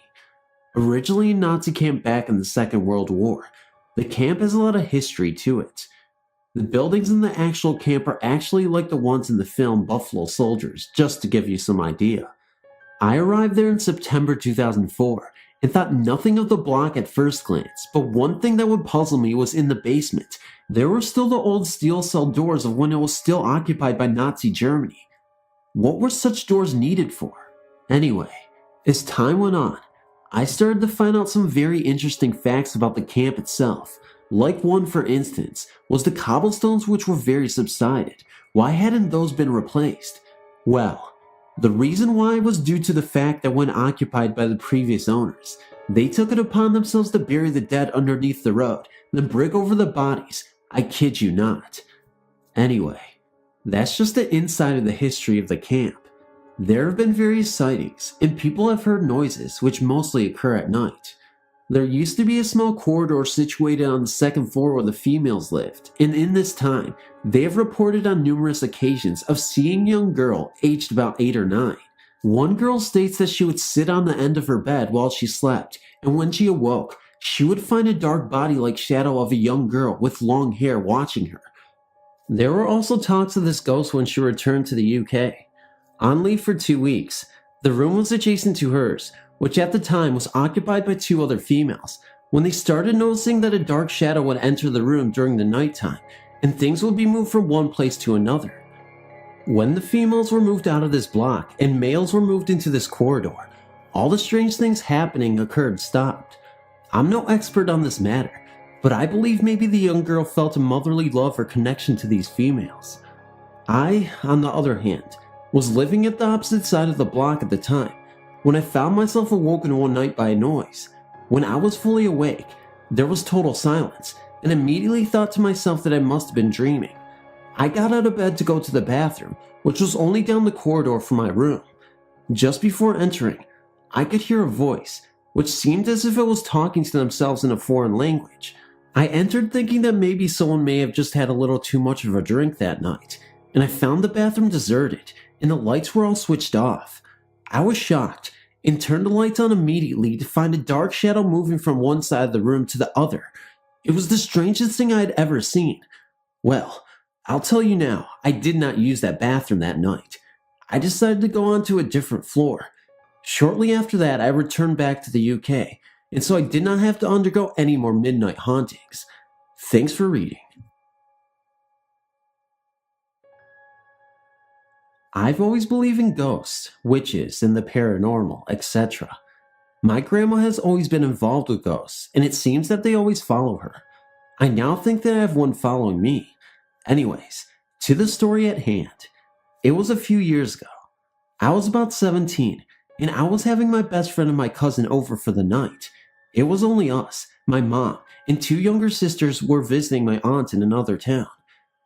Originally a Nazi camp back in the Second World War, the camp has a lot of history to it. The buildings in the actual camp are actually like the ones in the film Buffalo Soldiers, just to give you some idea. I arrived there in September 2004 and thought nothing of the block at first glance, but one thing that would puzzle me was in the basement. There were still the old steel cell doors of when it was still occupied by Nazi Germany. What were such doors needed for? Anyway, as time went on, I started to find out some very interesting facts about the camp itself. Like one, for instance, was the cobblestones which were very subsided. Why hadn't those been replaced? Well, the reason why was due to the fact that when occupied by the previous owners, they took it upon themselves to bury the dead underneath the road, then brick over the bodies. I kid you not. Anyway, that's just the inside of the history of the camp. There have been various sightings, and people have heard noises which mostly occur at night. There used to be a small corridor situated on the second floor where the females lived, and in this time, they have reported on numerous occasions of seeing a young girl aged about 8 or 9. One girl states that she would sit on the end of her bed while she slept, and when she awoke, she would find a dark body-like shadow of a young girl with long hair watching her. There were also talks of this ghost when she returned to the UK. On leave for 2 weeks, the room was adjacent to hers, which at the time was occupied by 2 other females, when they started noticing that a dark shadow would enter the room during the nighttime, and things would be moved from one place to another. When the females were moved out of this block and males were moved into this corridor, all the strange things happening stopped. I'm no expert on this matter, but I believe maybe the young girl felt a motherly love or connection to these females. I, on the other hand, was living at the opposite side of the block at the time, when I found myself awoken one night by a noise. When I was fully awake, there was total silence, and immediately thought to myself that I must have been dreaming. I got out of bed to go to the bathroom, which was only down the corridor from my room. Just before entering, I could hear a voice, which seemed as if it was talking to themselves in a foreign language. I entered thinking that maybe someone may have just had a little too much of a drink that night, and I found the bathroom deserted, and the lights were all switched off. I was shocked, and turned the lights on immediately to find a dark shadow moving from one side of the room to the other. It was the strangest thing I had ever seen. Well, I'll tell you now, I did not use that bathroom that night. I decided to go on to a different floor. Shortly after that, I returned back to the UK, and so I did not have to undergo any more midnight hauntings. Thanks for reading. I've always believed in ghosts, witches, and the paranormal, etc. My grandma has always been involved with ghosts, and it seems that they always follow her. I now think that I have one following me. Anyways, to the story at hand. It was a few years ago. I was about 17, and I was having my best friend and my cousin over for the night. It was only us, my mom, and 2 younger sisters were visiting my aunt in another town.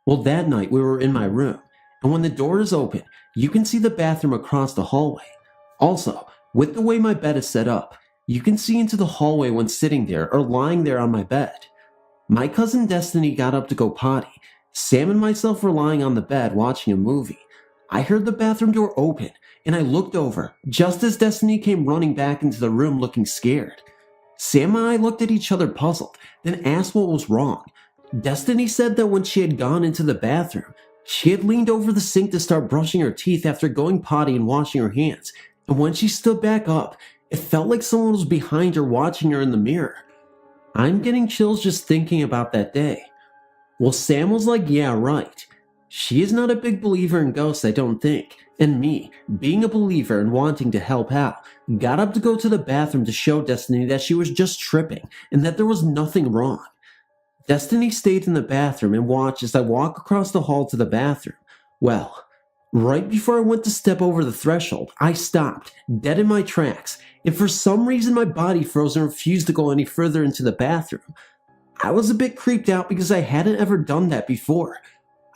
Well, that night we were in my room, and when the door is open, you can see the bathroom across the hallway. Also, with the way my bed is set up, you can see into the hallway when sitting there or lying there on my bed. My cousin Destiny got up to go potty. Sam and myself were lying on the bed watching a movie. I heard the bathroom door open, and I looked over, just as Destiny came running back into the room looking scared. Sam and I looked at each other puzzled, then asked what was wrong. Destiny said that when she had gone into the bathroom, she had leaned over the sink to start brushing her teeth after going potty and washing her hands, and when she stood back up, it felt like someone was behind her watching her in the mirror. I'm getting chills just thinking about that day. Well, Sam was like, yeah, right. She is not a big believer in ghosts, I don't think, and me, being a believer and wanting to help out, got up to go to the bathroom to show Destiny that she was just tripping and that there was nothing wrong. Destiny stayed in the bathroom and watched as I walked across the hall to the bathroom. Well, right before I went to step over the threshold, I stopped, dead in my tracks, and for some reason my body froze and refused to go any further into the bathroom. I was a bit creeped out because I hadn't ever done that before.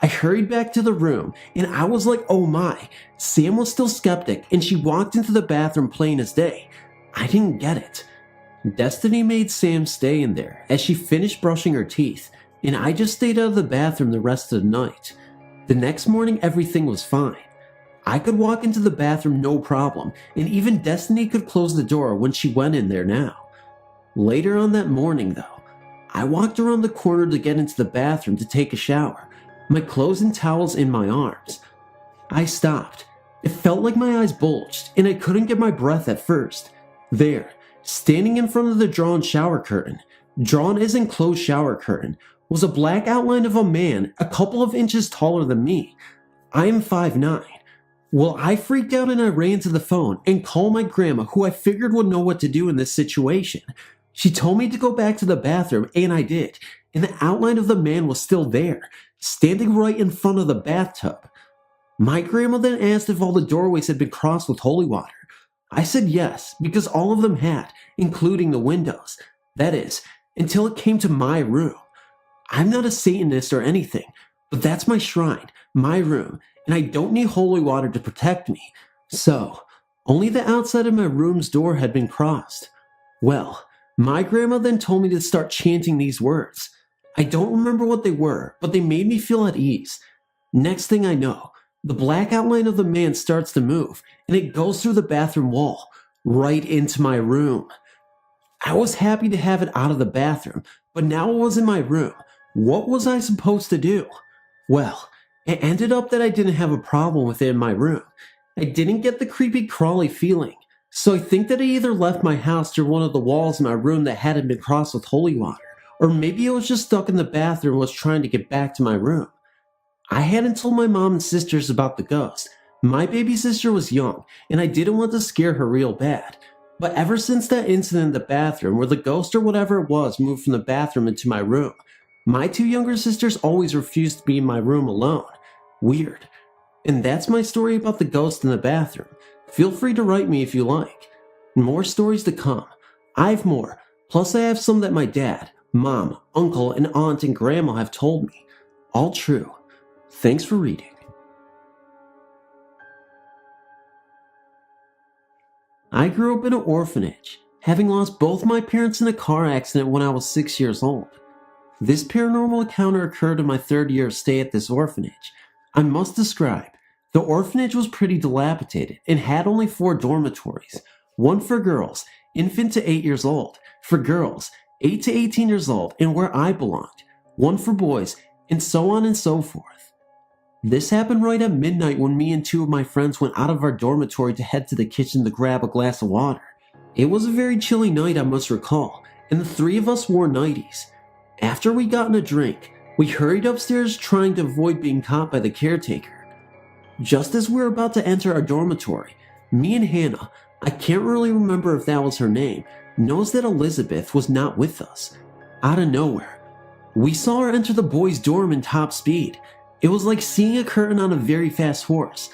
I hurried back to the room, and I was like, oh my. Sam was still skeptic, and she walked into the bathroom plain as day. I didn't get it. Destiny made Sam stay in there as she finished brushing her teeth, and I just stayed out of the bathroom the rest of the night. The next morning, everything was fine. I could walk into the bathroom no problem, and even Destiny could close the door when she went in there now. Later on that morning, though, I walked around the corner to get into the bathroom to take a shower, my clothes and towels in my arms. I stopped. It felt like my eyes bulged, and I couldn't get my breath at first. There, standing in front of the drawn shower curtain, drawn as enclosed shower curtain, was a black outline of a man a couple of inches taller than me. I am 5'9". Well, I freaked out and I ran to the phone and called my grandma, who I figured would know what to do in this situation. She told me to go back to the bathroom, and I did, and the outline of the man was still there, standing right in front of the bathtub. My grandma then asked if all the doorways had been crossed with holy water. I said yes, because all of them had, including the windows. That is, until it came to my room. I'm not a Satanist or anything, but that's my shrine, my room, and I don't need holy water to protect me. So, only the outside of my room's door had been crossed. Well, My grandma then told me to start chanting these words. I don't remember what they were, but they made me feel at ease. Next thing I know, the black outline of the man starts to move, and it goes through the bathroom wall, right into my room. I was happy to have it out of the bathroom, but now it was in my room. What was I supposed to do? Well, it ended up that I didn't have a problem with it in my room. I didn't get the creepy crawly feeling, so I think that I either left my house through one of the walls in my room that hadn't been crossed with holy water, or maybe I was just stuck in the bathroom and was trying to get back to my room. I hadn't told my mom and sisters about the ghost. My baby sister was young, and I didn't want to scare her real bad. But ever since that incident in the bathroom where the ghost or whatever it was moved from the bathroom into my room, my two younger sisters always refused to be in my room alone. Weird. And that's my story about the ghost in the bathroom. Feel free to write me if you like. More stories to come. I have more, plus I have some that my dad, mom, uncle, and aunt and grandma have told me. All true. Thanks for reading. I grew up in an orphanage, having lost both my parents in a car accident when I was 6 years old. This paranormal encounter occurred in my 3rd year of stay at this orphanage. I must describe, the orphanage was pretty dilapidated and had only 4 dormitories, one for girls, infant to 8 years old, for girls, 8 to 18 years old, and where I belonged, one for boys, and so on and so forth. This happened right at midnight when me and 2 of my friends went out of our dormitory to head to the kitchen to grab a glass of water. It was a very chilly night, I must recall, and the 3 of us wore nighties. After we gotten a drink, we hurried upstairs trying to avoid being caught by the caretaker. Just as we were about to enter our dormitory, me and Hannah, I can't really remember if that was her name, noticed that Elizabeth was not with us. Out of nowhere, we saw her enter the boys' dorm in top speed. It was like seeing a curtain on a very fast horse.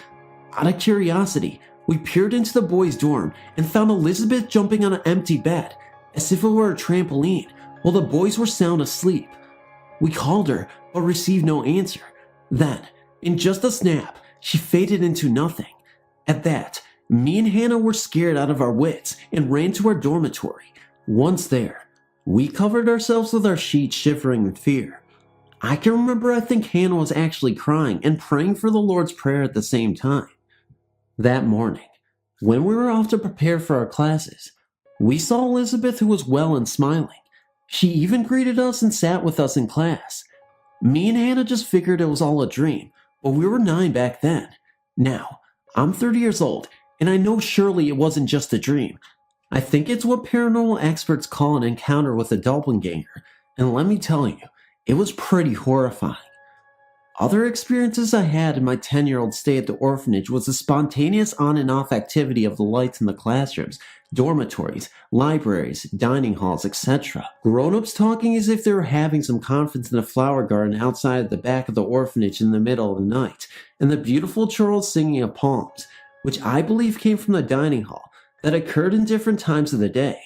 Out of curiosity, we peered into the boys' dorm and found Elizabeth jumping on an empty bed, as if it were a trampoline, while the boys were sound asleep. We called her, but received no answer. Then, in just a snap, she faded into nothing. At that, me and Hannah were scared out of our wits and ran to our dormitory. Once there, we covered ourselves with our sheets, shivering in fear. I can remember I think Hannah was actually crying and praying for the Lord's Prayer at the same time. That morning, when we were off to prepare for our classes, we saw Elizabeth, who was well and smiling. She even greeted us and sat with us in class. Me and Hannah just figured it was all a dream, but we were 9 back then. Now, I'm 30 years old, and I know surely it wasn't just a dream. I think it's what paranormal experts call an encounter with a doppelganger, and let me tell you, it was pretty horrifying. Other experiences I had in my 10-year-old stay at the orphanage was the spontaneous on and off activity of the lights in the classrooms, dormitories, libraries, dining halls, etc. Grown-ups talking as if they were having some conference in a flower garden outside the back of the orphanage in the middle of the night, and the beautiful chorals singing of poems, which I believe came from the dining hall, that occurred in different times of the day.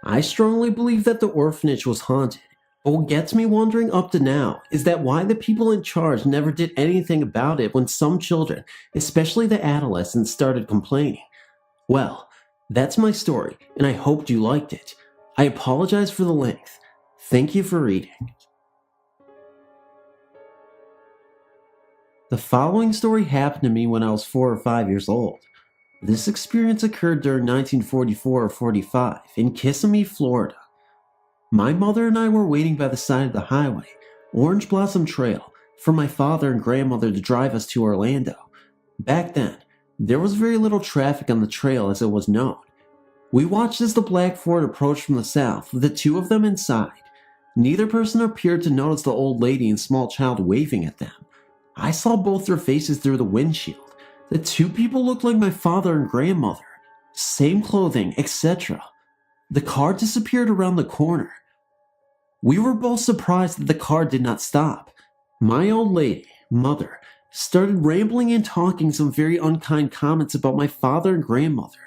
I strongly believe that the orphanage was haunted. But what gets me wondering up to now is that why the people in charge never did anything about it when some children, especially the adolescents, started complaining. Well, that's my story, and I hoped you liked it. I apologize for the length. Thank you for reading. The following story happened to me when I was 4 or 5 years old. This experience occurred during 1944 or 45 in Kissimmee, Florida. My mother and I were waiting by the side of the highway, Orange Blossom Trail, for my father and grandmother to drive us to Orlando. Back then, there was very little traffic on the trail as it was known. We watched as the black Ford approached from the south, with the 2 of them inside. Neither person appeared to notice the old lady and small child waving at them. I saw both their faces through the windshield. The 2 people looked like my father and grandmother. Same clothing, etc. The car disappeared around the corner. We were both surprised that the car did not stop. My old lady, mother, started rambling and talking some very unkind comments about my father and grandmother.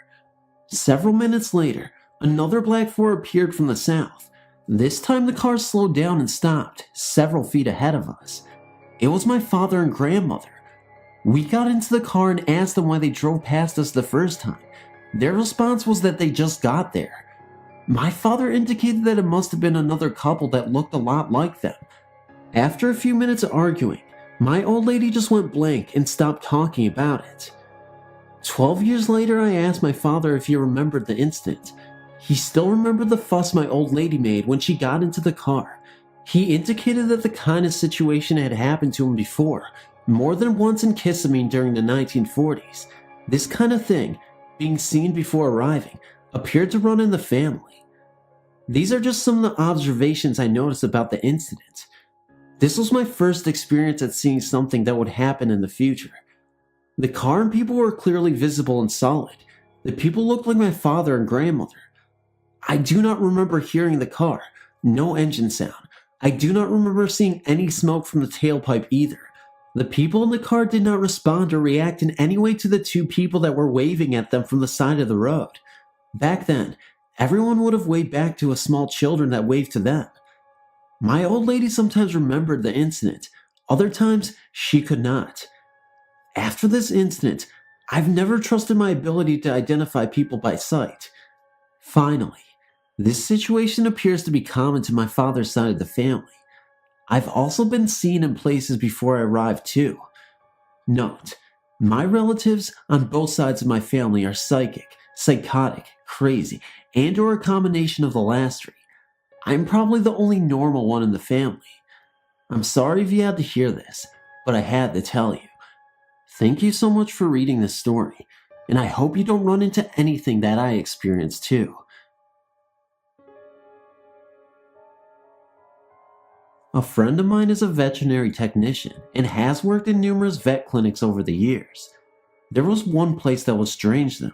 Several minutes later, another black Ford appeared from the south. This time the car slowed down and stopped, several feet ahead of us. It was my father and grandmother. We got into the car and asked them why they drove past us the first time. Their response was that they just got there. My father indicated that it must have been another couple that looked a lot like them. After a few minutes of arguing, my old lady just went blank and stopped talking about it. 12 years later, I asked my father if he remembered the incident. He still remembered the fuss my old lady made when she got into the car. He indicated that the kind of situation had happened to him before, more than once in Kissimmee during the 1940s. This kind of thing, being seen before arriving, appeared to run in the family. These are just some of the observations I noticed about the incident. This was my first experience at seeing something that would happen in the future. The car and people were clearly visible and solid. The people looked like my father and grandmother. I do not remember hearing the car, no engine sound. I do not remember seeing any smoke from the tailpipe either. The people in the car did not respond or react in any way to the two people that were waving at them from the side of the road. Back then, everyone would have waved back to us small children that waved to them. My old lady sometimes remembered the incident. Other times, she could not. After this incident, I've never trusted my ability to identify people by sight. Finally, this situation appears to be common to my father's side of the family. I've also been seen in places before I arrived too. Note, my relatives on both sides of my family are psychic, psychotic, crazy, and or a combination of the last three. I'm probably the only normal one in the family. I'm sorry if you had to hear this, but I had to tell you. Thank you so much for reading this story, and I hope you don't run into anything that I experienced too. A friend of mine is a veterinary technician and has worked in numerous vet clinics over the years. There was one place that was strange though.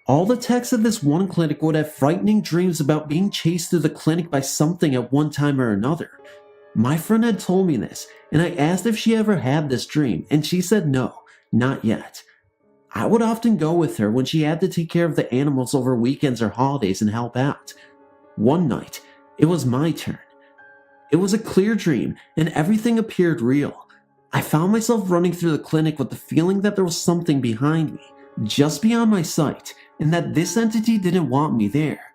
All the techs at this one clinic would have frightening dreams about being chased through the clinic by something at one time or another. My friend had told me this, and I asked if she ever had this dream, and she said no, not yet. I would often go with her when she had to take care of the animals over weekends or holidays and help out. One night, it was my turn. It was a clear dream, and everything appeared real. I found myself running through the clinic with the feeling that there was something behind me, just beyond my sight, and that this entity didn't want me there.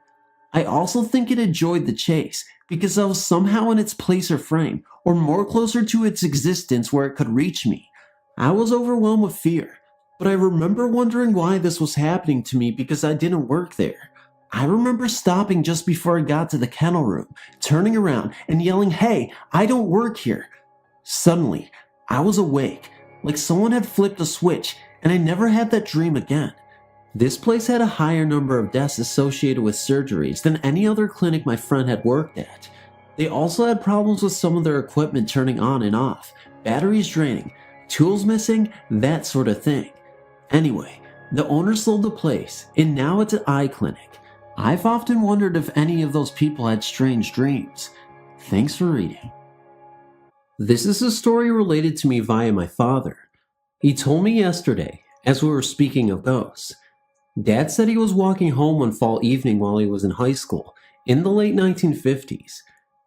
I also think it enjoyed the chase, because I was somehow in its place or frame, or more closer to its existence where it could reach me. I was overwhelmed with fear, but I remember wondering why this was happening to me because I didn't work there. I remember stopping just before I got to the kennel room, turning around and yelling, "Hey, I don't work here." Suddenly, I was awake, like someone had flipped a switch, and I never had that dream again. This place had a higher number of deaths associated with surgeries than any other clinic my friend had worked at. They also had problems with some of their equipment turning on and off, batteries draining, tools missing, that sort of thing. Anyway, the owner sold the place, and now it's an eye clinic. I've often wondered if any of those people had strange dreams. Thanks for reading. This is a story related to me via my father. He told me yesterday, as we were speaking of ghosts. Dad said he was walking home one fall evening while he was in high school, in the late 1950s.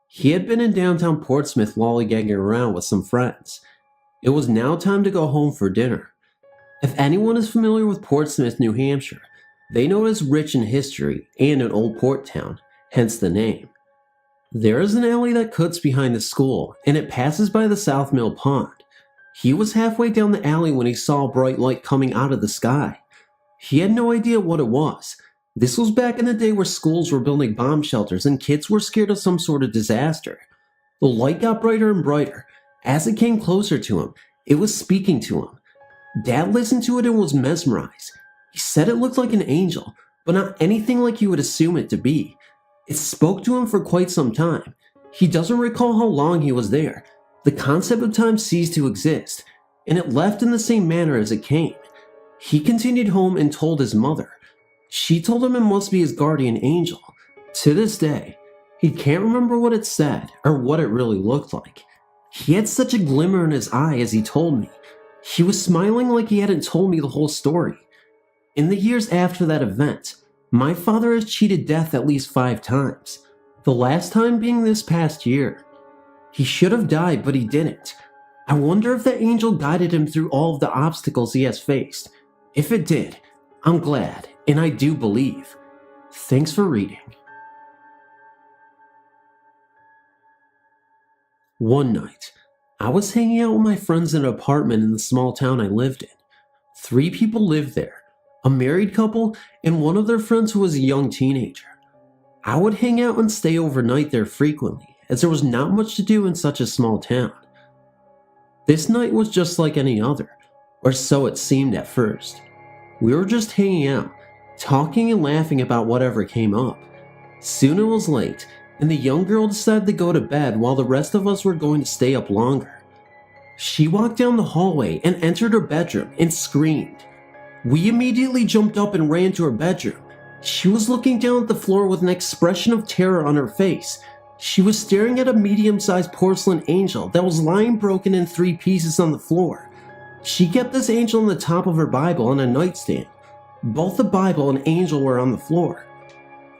He had been in downtown Portsmouth lollygagging around with some friends. It was now time to go home for dinner. If anyone is familiar with Portsmouth, New Hampshire, they know it is rich in history and an old port town, hence the name. There is an alley that cuts behind the school, and it passes by the South Mill Pond. He was halfway down the alley when he saw a bright light coming out of the sky. He had no idea what it was. This was back in the day where schools were building bomb shelters and kids were scared of some sort of disaster. The light got brighter and brighter. As it came closer to him, it was speaking to him. Dad listened to it and was mesmerized. He said it looked like an angel, but not anything like you would assume it to be. It spoke to him for quite some time. He doesn't recall how long he was there. The concept of time ceased to exist, and it left in the same manner as it came. He continued home and told his mother. She told him it must be his guardian angel. To this day, he can't remember what it said or what it really looked like. He had such a glimmer in his eye as he told me. He was smiling like he hadn't told me the whole story. In the years after that event, my father has cheated death at least 5 times, the last time being this past year. He should have died, but he didn't. I wonder if the angel guided him through all of the obstacles he has faced. If it did, I'm glad, and I do believe. Thanks for reading. One night, I was hanging out with my friends in an apartment in the small town I lived in. 3 people lived there, a married couple and one of their friends who was a young teenager. I would hang out and stay overnight there frequently, as there was not much to do in such a small town. This night was just like any other, or so it seemed at first. We were just hanging out, talking and laughing about whatever came up. Soon it was late, and the young girl decided to go to bed while the rest of us were going to stay up longer. She walked down the hallway and entered her bedroom and screamed. We immediately jumped up and ran to her bedroom. She was looking down at the floor with an expression of terror on her face. She was staring at a medium-sized porcelain angel that was lying broken in 3 pieces on the floor. She kept this angel on the top of her Bible on a nightstand. Both the Bible and angel were on the floor.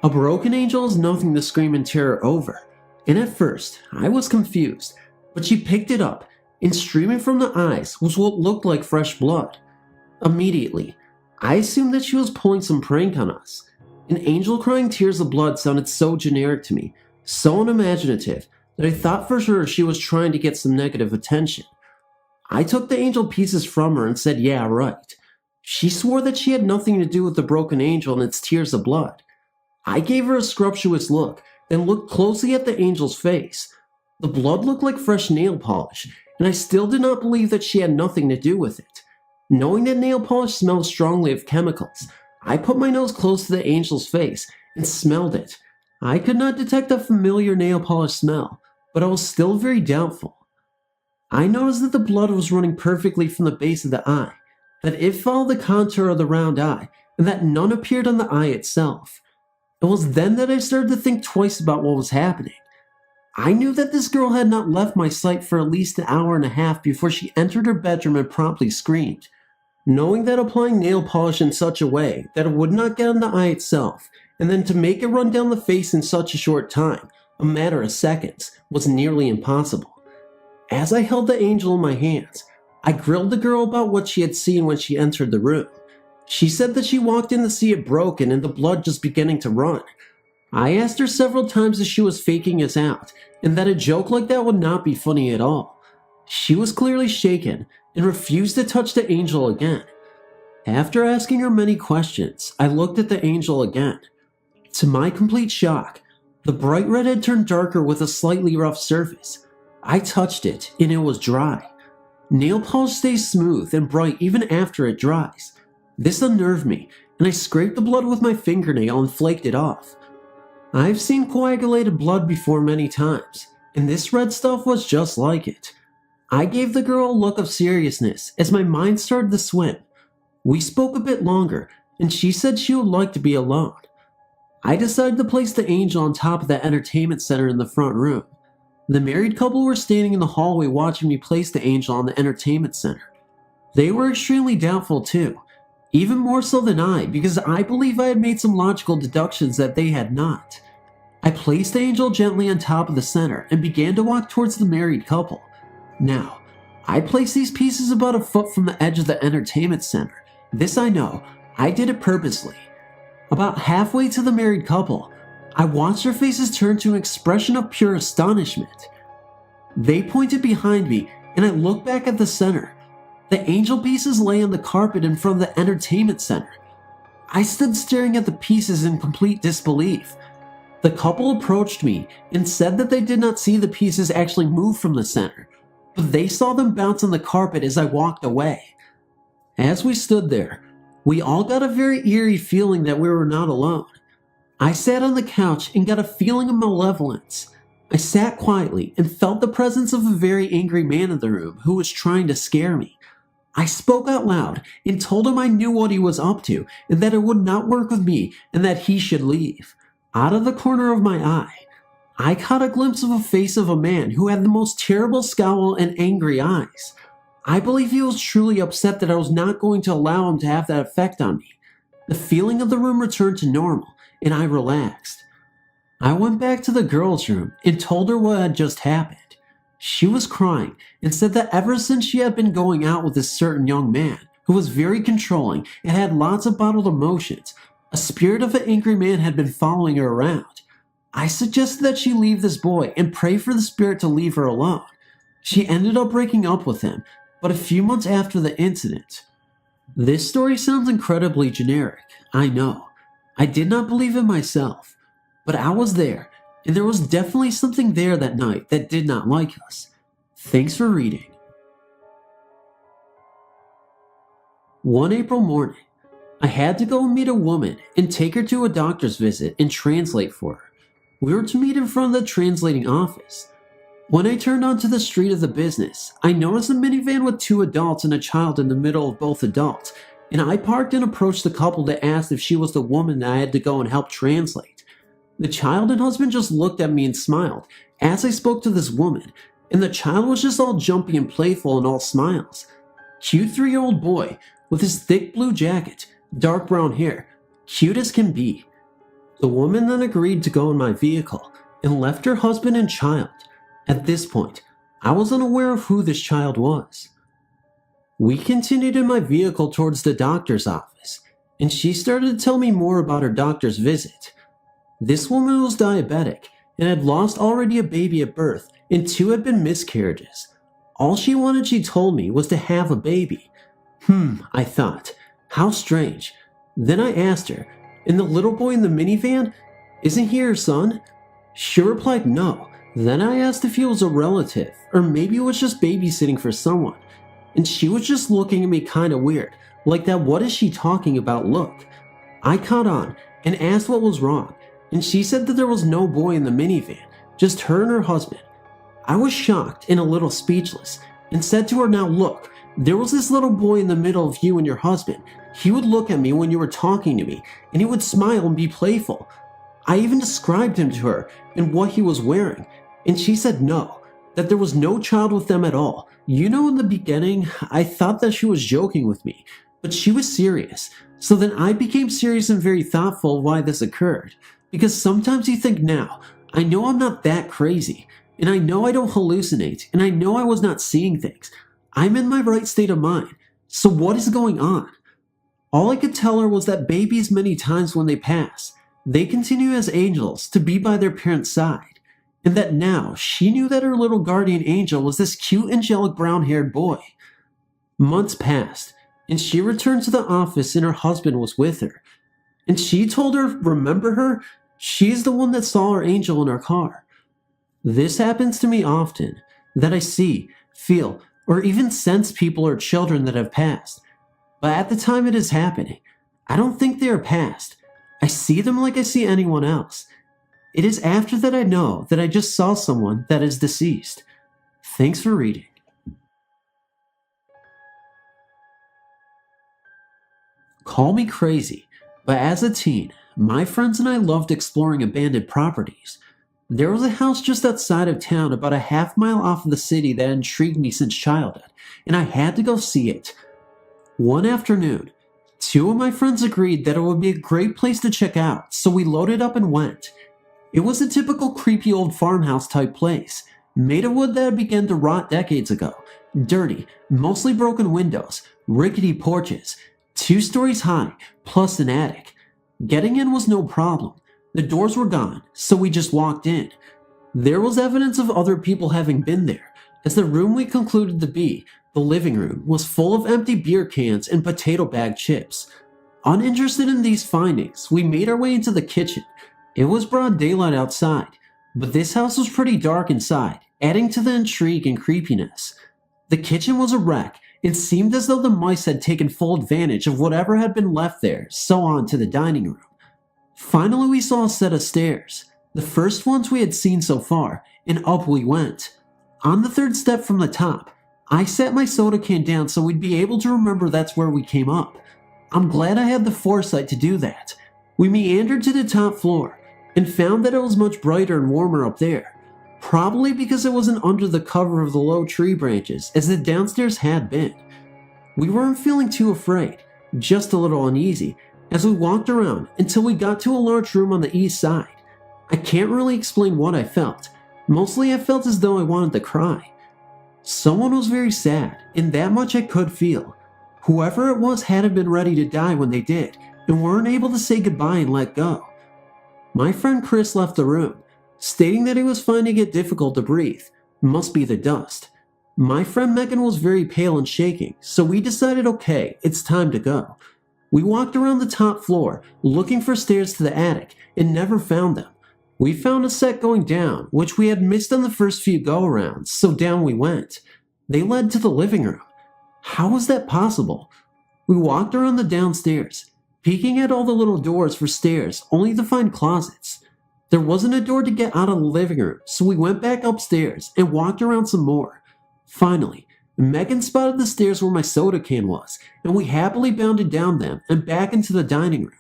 A broken angel is nothing to scream in terror over, and at first I was confused, but she picked it up, and streaming from the eyes was what looked like fresh blood. Immediately, I assumed that she was pulling some prank on us. An angel crying tears of blood sounded so generic to me, so unimaginative, that I thought for sure she was trying to get some negative attention. I took the angel pieces from her and said, yeah, right. She swore that she had nothing to do with the broken angel and its tears of blood. I gave her a scrumptious look, then looked closely at the angel's face. The blood looked like fresh nail polish, and I still did not believe that she had nothing to do with it. Knowing that nail polish smells strongly of chemicals, I put my nose close to the angel's face and smelled it. I could not detect a familiar nail polish smell, but I was still very doubtful. I noticed that the blood was running perfectly from the base of the eye, that it followed the contour of the round eye, and that none appeared on the eye itself. It was then that I started to think twice about what was happening. I knew that this girl had not left my sight for at least an hour and a half before she entered her bedroom and promptly screamed. Knowing that applying nail polish in such a way that it would not get on the eye itself, and then to make it run down the face in such a short time, a matter of seconds, was nearly impossible. As I held the angel in my hands, I grilled the girl about what she had seen when she entered the room. She said that she walked in to see it broken and the blood just beginning to run. I asked her several times if she was faking us out, and that a joke like that would not be funny at all. She was clearly shaken and refused to touch the angel again. After asking her many questions, I looked at the angel again. To my complete shock, the bright red had turned darker with a slightly rough surface. I touched it, and it was dry. Nail polish stays smooth and bright even after it dries. This unnerved me, and I scraped the blood with my fingernail and flaked it off. I've seen coagulated blood before many times, and this red stuff was just like it. I gave the girl a look of seriousness as my mind started to swim. We spoke a bit longer, and she said she would like to be alone. I decided to place the angel on top of the entertainment center in the front room. The married couple were standing in the hallway watching me place the angel on the entertainment center. They were extremely doubtful too, even more so than I, because I believe I had made some logical deductions that they had not. I placed the angel gently on top of the center and began to walk towards the married couple. Now, I placed these pieces about a foot from the edge of the entertainment center. This I know, I did it purposely. About halfway to the married couple, I watched their faces turn to an expression of pure astonishment. They pointed behind me, and I looked back at the center. The angel pieces lay on the carpet in front of the entertainment center. I stood staring at the pieces in complete disbelief. The couple approached me and said that they did not see the pieces actually move from the center, but they saw them bounce on the carpet as I walked away. As we stood there, we all got a very eerie feeling that we were not alone. I sat on the couch and got a feeling of malevolence. I sat quietly and felt the presence of a very angry man in the room who was trying to scare me. I spoke out loud and told him I knew what he was up to and that it would not work with me and that he should leave. Out of the corner of my eye, I caught a glimpse of a face of a man who had the most terrible scowl and angry eyes. I believe he was truly upset that I was not going to allow him to have that effect on me. The feeling of the room returned to normal, and I relaxed. I went back to the girl's room and told her what had just happened. She was crying and said that ever since she had been going out with this certain young man, who was very controlling and had lots of bottled emotions, a spirit of an angry man had been following her around. I suggested that she leave this boy and pray for the spirit to leave her alone. She ended up breaking up with him, but a few months after the incident. This story sounds incredibly generic, I know. I did not believe it myself, but I was there, and there was definitely something there that night that did not like us. Thanks for reading. One April morning, I had to go and meet a woman and take her to a doctor's visit and translate for her. We were to meet in front of the translating office. When I turned onto the street of the business, I noticed a minivan with 2 adults and a child in the middle of both adults, and I parked and approached the couple to ask if she was the woman that I had to go and help translate. The child and husband just looked at me and smiled as I spoke to this woman, and the child was just all jumpy and playful and all smiles. Cute 3-year-old boy with his thick blue jacket, dark brown hair, cute as can be. The woman then agreed to go in my vehicle and left her husband and child. At this point, I was unaware of who this child was. We continued in my vehicle towards the doctor's office, and she started to tell me more about her doctor's visit. This woman was diabetic and had lost already a baby at birth, and 2 had been miscarriages. All she wanted, she told me, was to have a baby. I thought, how strange. Then I asked her, and the little boy in the minivan, isn't he her son? She replied no. Then I asked if he was a relative, or maybe it was just babysitting for someone. And she was just looking at me kinda weird, like that what is she talking about look. I caught on, and asked what was wrong, and she said that there was no boy in the minivan, just her and her husband. I was shocked and a little speechless, and said to her, now look, there was this little boy in the middle of you and your husband. He would look at me when you were talking to me, and he would smile and be playful. I even described him to her and what he was wearing, and she said no, that there was no child with them at all. You know, in the beginning, I thought that she was joking with me, but she was serious. So then I became serious and very thoughtful of why this occurred. Because sometimes you think now, I know I'm not that crazy, and I know I don't hallucinate, and I know I was not seeing things. I'm in my right state of mind, so what is going on? All I could tell her was that babies many times when they pass, they continue as angels to be by their parents' side. And that now she knew that her little guardian angel was this cute angelic brown-haired boy. Months passed, and she returned to the office and her husband was with her. And she told her, remember her? She's the one that saw her angel in our car. This happens to me often, that I see, feel, or even sense people or children that have passed. But at the time it is happening, I don't think they are past. I see them like I see anyone else. It is after that I know that I just saw someone that is deceased. Thanks for reading. Call me crazy, but as a teen, my friends and I loved exploring abandoned properties. There was a house just outside of town about a half-mile off of the city that intrigued me since childhood, and I had to go see it. One afternoon, 2 of my friends agreed that it would be a great place to check out, so we loaded up and went. It was a typical creepy old farmhouse type place, made of wood that had begun to rot decades ago, dirty, mostly broken windows, rickety porches, 2 stories high, plus an attic. Getting in was no problem. The doors were gone, so we just walked in. There was evidence of other people having been there, as the room we concluded to be, the living room, was full of empty beer cans and potato bag chips. Uninterested in these findings, we made our way into the kitchen. It was broad daylight outside, but this house was pretty dark inside, adding to the intrigue and creepiness. The kitchen was a wreck and seemed as though the mice had taken full advantage of whatever had been left there, so on to the dining room. Finally, we saw a set of stairs, the first ones we had seen so far, and up we went. On the 3rd step from the top, I set my soda can down so we'd be able to remember that's where we came up. I'm glad I had the foresight to do that. We meandered to the top floor, and found that it was much brighter and warmer up there, probably because it wasn't under the cover of the low tree branches as the downstairs had been. We weren't feeling too afraid, just a little uneasy, as we walked around until we got to a large room on the east side. I can't really explain what I felt. Mostly I felt as though I wanted to cry. Someone was very sad, and that much I could feel. Whoever it was hadn't been ready to die when they did, and weren't able to say goodbye and let go. My friend Chris left the room, stating that he was finding it difficult to breathe. Must be the dust. My friend Megan was very pale and shaking, so we decided, okay, it's time to go. We walked around the top floor, looking for stairs to the attic, and never found them. We found a set going down, which we had missed on the first few go-arounds, so down we went. They led to the living room. How was that possible? We walked around the downstairs, peeking at all the little doors for stairs, only to find closets. There wasn't a door to get out of the living room, so we went back upstairs and walked around some more. Finally, Megan spotted the stairs where my soda can was, and we happily bounded down them and back into the dining room.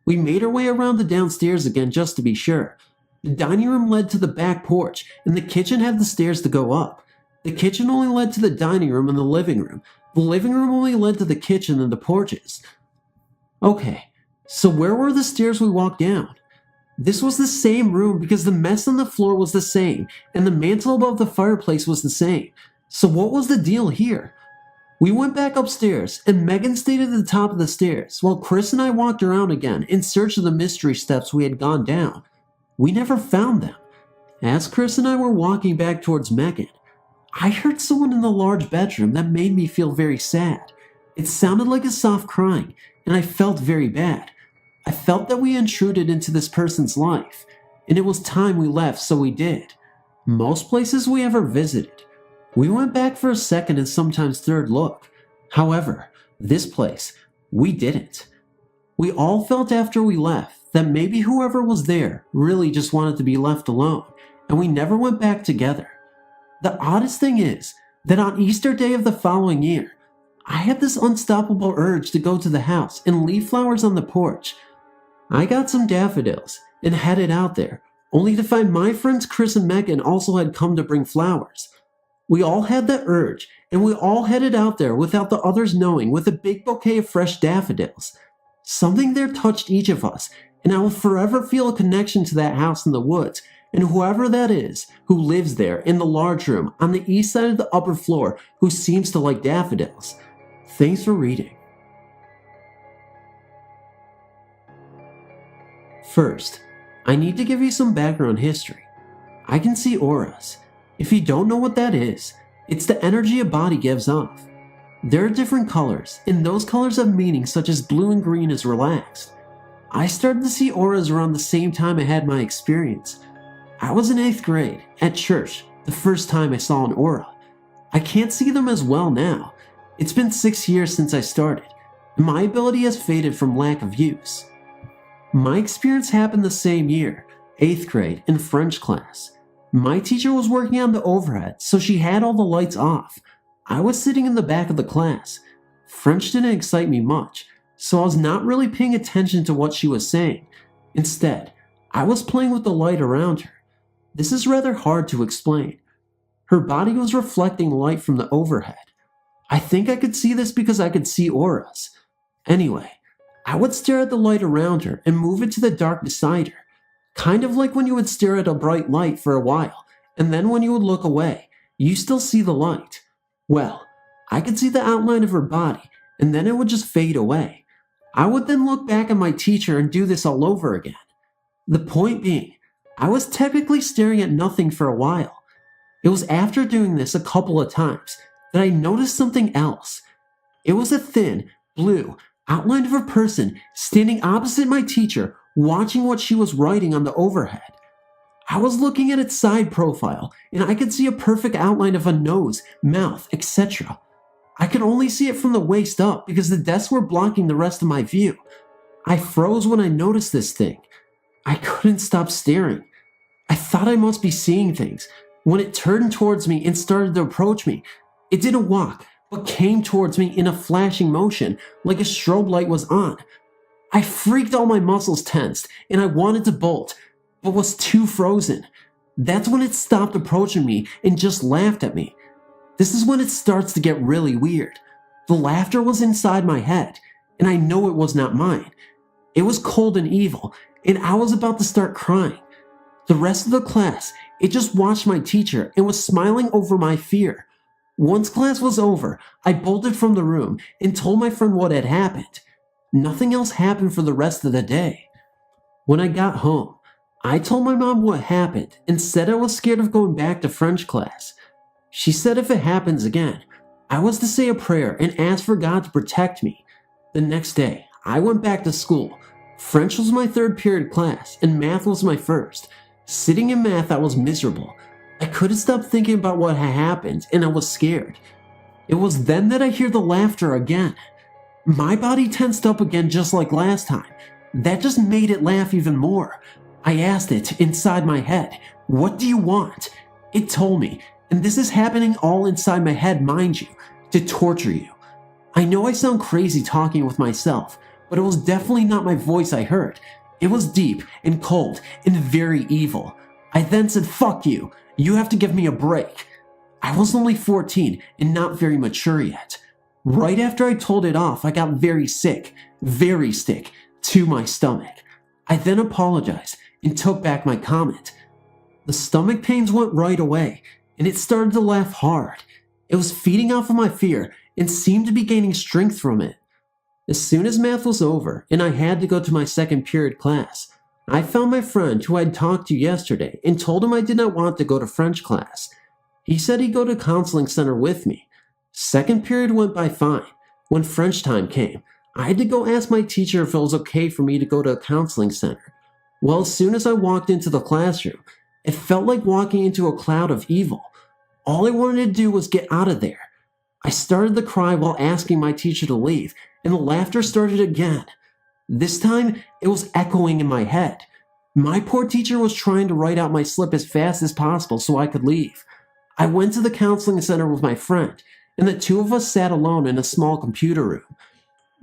We made our way around the downstairs again just to be sure. The dining room led to the back porch, and the kitchen had the stairs to go up. The kitchen only led to the dining room and the living room. The living room only led to the kitchen and the porches. Okay, so where were the stairs we walked down? This was the same room because the mess on the floor was the same, and the mantle above the fireplace was the same. So what was the deal here? We went back upstairs, and Megan stayed at the top of the stairs, while Chris and I walked around again in search of the mystery steps we had gone down. We never found them. As Chris and I were walking back towards Megan, I heard someone in the large bedroom that made me feel very sad. It sounded like a soft crying, and I felt very bad. I felt that we intruded into this person's life, and it was time we left, so we did. Most places we ever visited, we went back for a second and sometimes third look. However, this place, we didn't. We all felt after we left that maybe whoever was there really just wanted to be left alone, and we never went back together. The oddest thing is that on Easter Day of the following year, I had this unstoppable urge to go to the house and leave flowers on the porch. I got some daffodils and headed out there, only to find my friends Chris and Megan also had come to bring flowers. We all had that urge, and we all headed out there without the others knowing with a big bouquet of fresh daffodils. Something there touched each of us, and I will forever feel a connection to that house in the woods, and whoever that is who lives there in the large room on the east side of the upper floor who seems to like daffodils. Thanks for reading. First, I need to give you some background history. I can see auras. If you don't know what that is, it's the energy a body gives off. There are different colors, and those colors have meanings such as blue and green is relaxed. I started to see auras around the same time I had my experience. I was in 8th grade, at church, the first time I saw an aura. I can't see them as well now. It's been 6 years since I started, and my ability has faded from lack of use. My experience happened the same year, 8th grade, in French class. My teacher was working on the overhead, so she had all the lights off. I was sitting in the back of the class. French didn't excite me much, so I was not really paying attention to what she was saying. Instead, I was playing with the light around her. This is rather hard to explain. Her body was reflecting light from the overhead. I think I could see this because I could see auras. Anyway, I would stare at the light around her and move it to the dark beside her. Kind of like when you would stare at a bright light for a while, and then when you would look away, you still see the light. Well, I could see the outline of her body, and then it would just fade away. I would then look back at my teacher and do this all over again. The point being, I was technically staring at nothing for a while. It was after doing this a couple of times that I noticed something else. It was a thin, blue outline of a person standing opposite my teacher, watching what she was writing on the overhead. I was looking at its side profile, and I could see a perfect outline of a nose, mouth, etc. I could only see it from the waist up because the desks were blocking the rest of my view. I froze when I noticed this thing. I couldn't stop staring. I thought I must be seeing things. When it turned towards me and started to approach me, it didn't walk, but came towards me in a flashing motion, like a strobe light was on. I freaked, all my muscles tensed, and I wanted to bolt, but was too frozen. That's when it stopped approaching me and just laughed at me. This is when it starts to get really weird. The laughter was inside my head, and I know it was not mine. It was cold and evil, and I was about to start crying. The rest of the class, it just watched my teacher and was smiling over my fear. Once class was over, I bolted from the room and told my friend what had happened. Nothing else happened for the rest of the day. When I got home, I told my mom what happened and said I was scared of going back to French class. She said if it happens again, I was to say a prayer and ask for God to protect me. The next day, I went back to school. French was my third period class and math was my first. Sitting in math, I was miserable. I couldn't stop thinking about what had happened and I was scared. It was then that I hear the laughter again. My body tensed up again just like last time. That just made it laugh even more. I asked it inside my head, "What do you want?" It told me, and this is happening all inside my head, mind you, to torture you. I know I sound crazy talking with myself, but it was definitely not my voice I heard. It was deep and cold and very evil. I then said, "Fuck you. You have to give me a break." I was only 14 and not very mature yet. Right after I told it off, I got very sick to my stomach. I then apologized and took back my comment. The stomach pains went right away, and it started to laugh hard. It was feeding off of my fear and seemed to be gaining strength from it. As soon as math was over and I had to go to my second period class, I found my friend who I'd talked to yesterday and told him I did not want to go to French class. He said he'd go to counseling center with me. Second period went by fine. When French time came, I had to go ask my teacher if it was okay for me to go to a counseling center. Well, as soon as I walked into the classroom, it felt like walking into a cloud of evil. All I wanted to do was get out of there. I started to cry while asking my teacher to leave, and the laughter started again. This time, it was echoing in my head. My poor teacher was trying to write out my slip as fast as possible so I could leave. I went to the counseling center with my friend, and the two of us sat alone in a small computer room.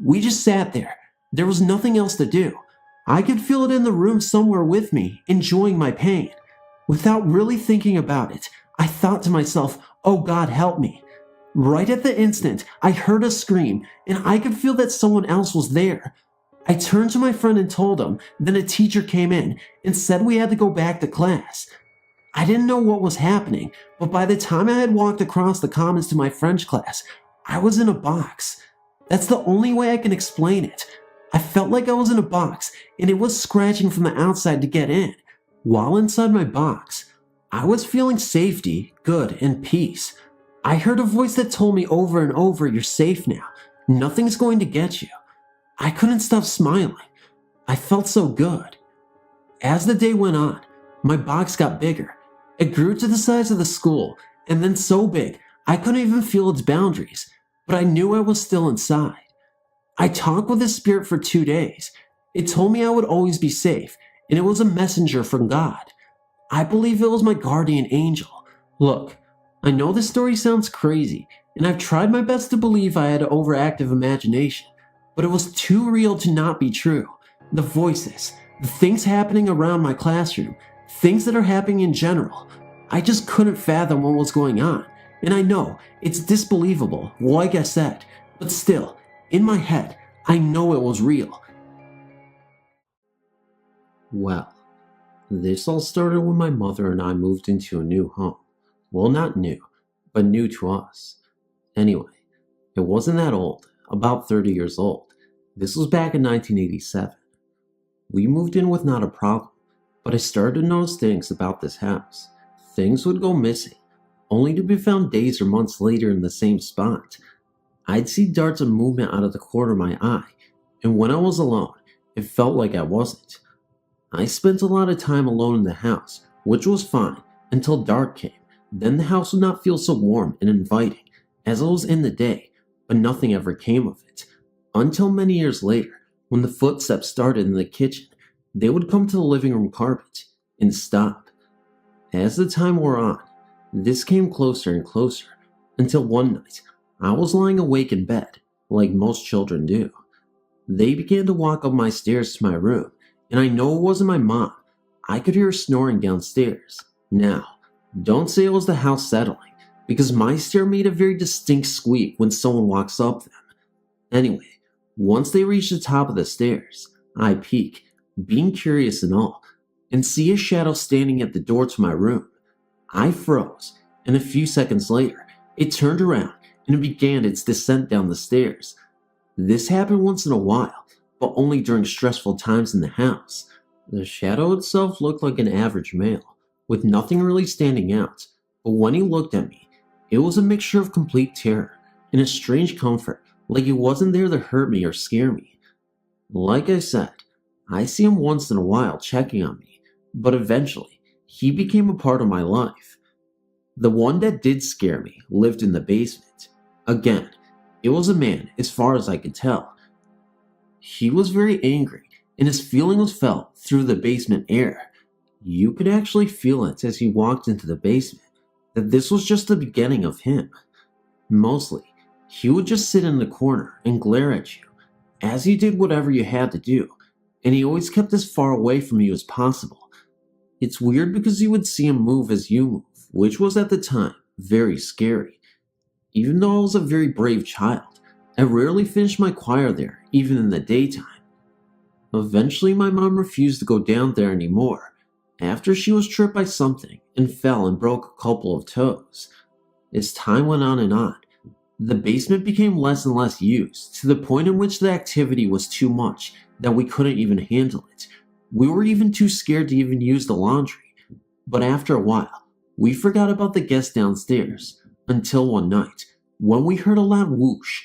We just sat there. There was nothing else to do. I could feel it in the room somewhere with me, enjoying my pain. Without really thinking about it, I thought to myself, "Oh God, help me." Right at the instant, I heard a scream, and I could feel that someone else was there. I turned to my friend and told him, then a teacher came in and said we had to go back to class. I didn't know what was happening, but by the time I had walked across the commons to my French class, I was in a box. That's the only way I can explain it. I felt like I was in a box, and it was scratching from the outside to get in. While inside my box, I was feeling safety, good, and peace. I heard a voice that told me over and over, "You're safe now. Nothing's going to get you." I couldn't stop smiling. I felt so good. As the day went on, my box got bigger. It grew to the size of the school, and then so big I couldn't even feel its boundaries, but I knew I was still inside. I talked with the spirit for 2 days. It told me I would always be safe, and it was a messenger from God. I believe it was my guardian angel. Look, I know this story sounds crazy, and I've tried my best to believe I had an overactive imagination, but it was too real to not be true. The voices, the things happening around my classroom, things that are happening in general. I just couldn't fathom what was going on, and I know it's disbelievable, like I said, but still, in my head, I know it was real. Well, this all started when my mother and I moved into a new home. Well, not new, but new to us. Anyway, it wasn't that old, about 30 years old. This was back in 1987. We moved in with not a problem, but I started to notice things about this house. Things would go missing, only to be found days or months later in the same spot. I'd see darts of movement out of the corner of my eye, and when I was alone, it felt like I wasn't. I spent a lot of time alone in the house, which was fine, until dark came. Then the house would not feel so warm and inviting as it was in the day, but nothing ever came of it. Until many years later, when the footsteps started in the kitchen, they would come to the living room carpet and stop. As the time wore on, this came closer and closer, until one night, I was lying awake in bed, like most children do. They began to walk up my stairs to my room, and I know it wasn't my mom. I could hear her snoring downstairs. Now, don't say it was the house settling, because my stair made a very distinct squeak when someone walks up them. Anyway, once they reach the top of the stairs, I peek, being curious and all, and see a shadow standing at the door to my room. I froze, and a few seconds later, it turned around and began its descent down the stairs. This happened once in a while, but only during stressful times in the house. The shadow itself looked like an average male, with nothing really standing out, but when he looked at me, it was a mixture of complete terror and a strange comfort, like he wasn't there to hurt me or scare me. Like I said, I see him once in a while checking on me, but eventually, he became a part of my life. The one that did scare me lived in the basement. Again, it was a man as far as I could tell. He was very angry, and his feeling was felt through the basement air. You could actually feel it as he walked into the basement, that this was just the beginning of him. Mostly, he would just sit in the corner and glare at you, as he did whatever you had to do, and he always kept as far away from you as possible. It's weird because you would see him move as you move, which was at the time very scary. Even though I was a very brave child, I rarely finished my choir there, even in the daytime. Eventually, my mom refused to go down there anymore, after she was tripped by something and fell and broke a couple of toes. As time went on and on, the basement became less and less used, to the point in which the activity was too much that we couldn't even handle it. We were even too scared to even use the laundry. But after a while, we forgot about the guests downstairs, until one night, when we heard a loud whoosh.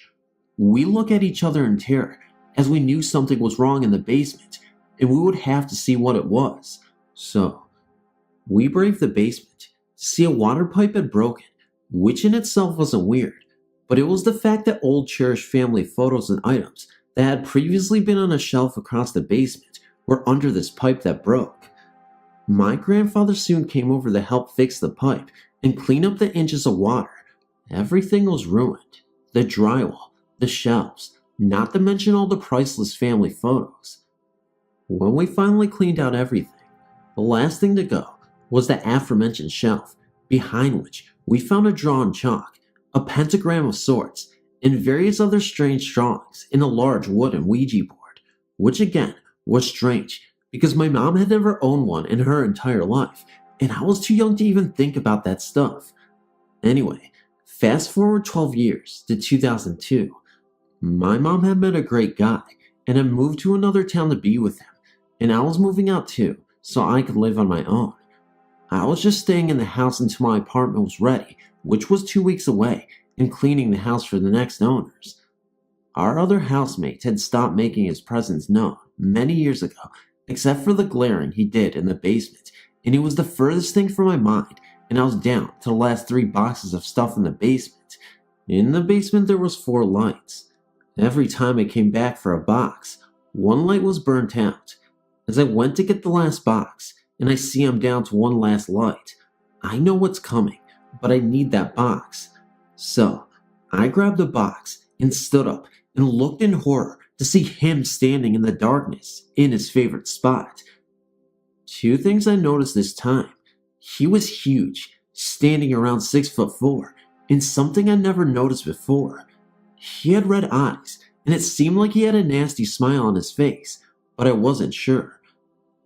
We looked at each other in terror, as we knew something was wrong in the basement, and we would have to see what it was. So, we braved the basement to see a water pipe had broken, which in itself wasn't weird, but it was the fact that old cherished family photos and items that had previously been on a shelf across the basement were under this pipe that broke. My grandfather soon came over to help fix the pipe and clean up the inches of water. Everything was ruined. The drywall, the shelves, not to mention all the priceless family photos. When we finally cleaned out everything, the last thing to go was the aforementioned shelf, behind which we found a drawn chalk, a pentagram of sorts, and various other strange drawings in a large wooden Ouija board, which again was strange because my mom had never owned one in her entire life, and I was too young to even think about that stuff. Anyway, fast forward 12 years to 2002. My mom had met a great guy and had moved to another town to be with him, and I was moving out too, so I could live on my own. I was just staying in the house until my apartment was ready, which was 2 weeks away, and cleaning the house for the next owners. Our other housemate had stopped making his presence known many years ago, except for the glaring he did in the basement, and it was the furthest thing from my mind, and I was down to the last 3 boxes of stuff in the basement. In the basement there was 4 lights. Every time I came back for a box, one light was burnt out. As I went to get the last box, and I see I'm down to one last light, I know what's coming, but I need that box. So, I grabbed the box and stood up and looked in horror to see him standing in the darkness in his favorite spot. 2 things I noticed this time. He was huge, standing around 6'4", and something I never noticed before. He had red eyes, and it seemed like he had a nasty smile on his face, but I wasn't sure.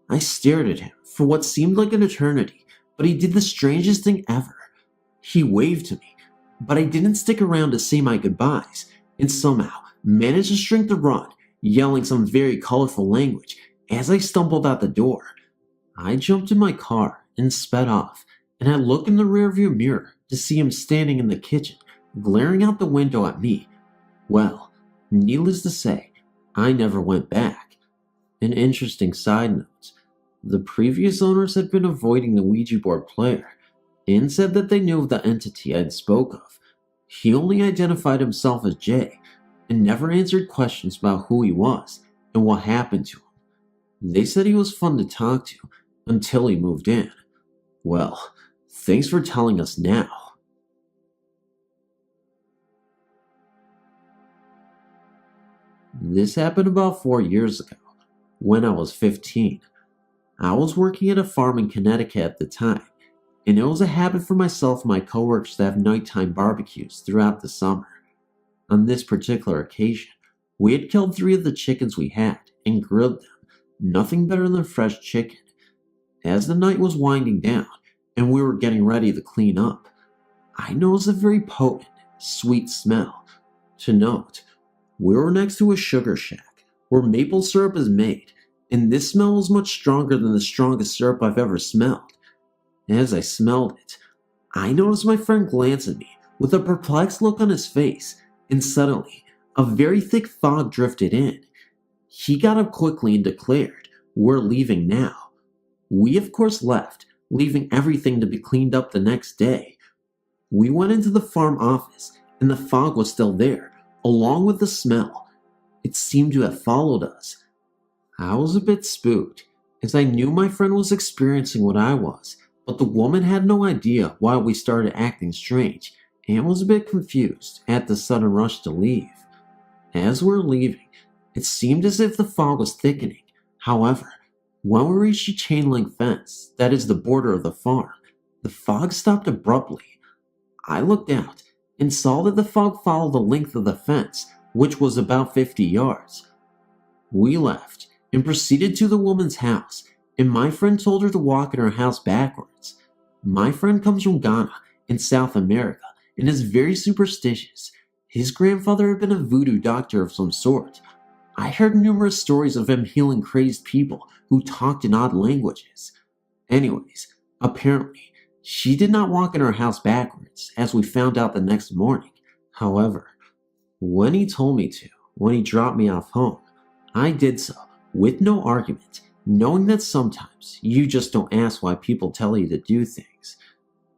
I stared at him for what seemed like an eternity, but he did the strangest thing ever. He waved to me, but I didn't stick around to say my goodbyes, and somehow managed to shrink the run, yelling some very colorful language as I stumbled out the door. I jumped in my car and sped off, and I looked in the rearview mirror to see him standing in the kitchen, glaring out the window at me. Well, needless to say, I never went back. An interesting side note, the previous owners had been avoiding the Ouija board player, and said that they knew of the entity I'd spoke of. He only identified himself as Jay, and never answered questions about who he was and what happened to him. They said he was fun to talk to until he moved in. Well, thanks for telling us now. This happened about 4 years ago, when I was 15. I was working at a farm in Connecticut at the time, and it was a habit for myself and my coworkers to have nighttime barbecues throughout the summer. On this particular occasion, we had killed 3 of the chickens we had and grilled them. Nothing better than fresh chicken. As the night was winding down and we were getting ready to clean up, I noticed a very potent, sweet smell. To note, we were next to a sugar shack where maple syrup is made, and this smell was much stronger than the strongest syrup I've ever smelled. As I smelled it, I noticed my friend glance at me with a perplexed look on his face, and suddenly, a very thick fog drifted in. He got up quickly and declared, "We're leaving now." We of course left, leaving everything to be cleaned up the next day. We went into the farm office, and the fog was still there, along with the smell. It seemed to have followed us. I was a bit spooked, as I knew my friend was experiencing what I was, but the woman had no idea why we started acting strange, and was a bit confused at the sudden rush to leave. As we were leaving, it seemed as if the fog was thickening. However, when we reached the chain link fence, that is the border of the farm, the fog stopped abruptly. I looked out and saw that the fog followed the length of the fence, which was about 50 yards. We left and proceeded to the woman's house, and my friend told her to walk in her house backwards. My friend comes from Ghana in South America and is very superstitious. His grandfather had been a voodoo doctor of some sort. I heard numerous stories of him healing crazed people who talked in odd languages. Anyways, apparently, she did not walk in her house backwards, as we found out the next morning. However, when he told me to, when he dropped me off home, I did so, with no argument, knowing that sometimes you just don't ask why people tell you to do things.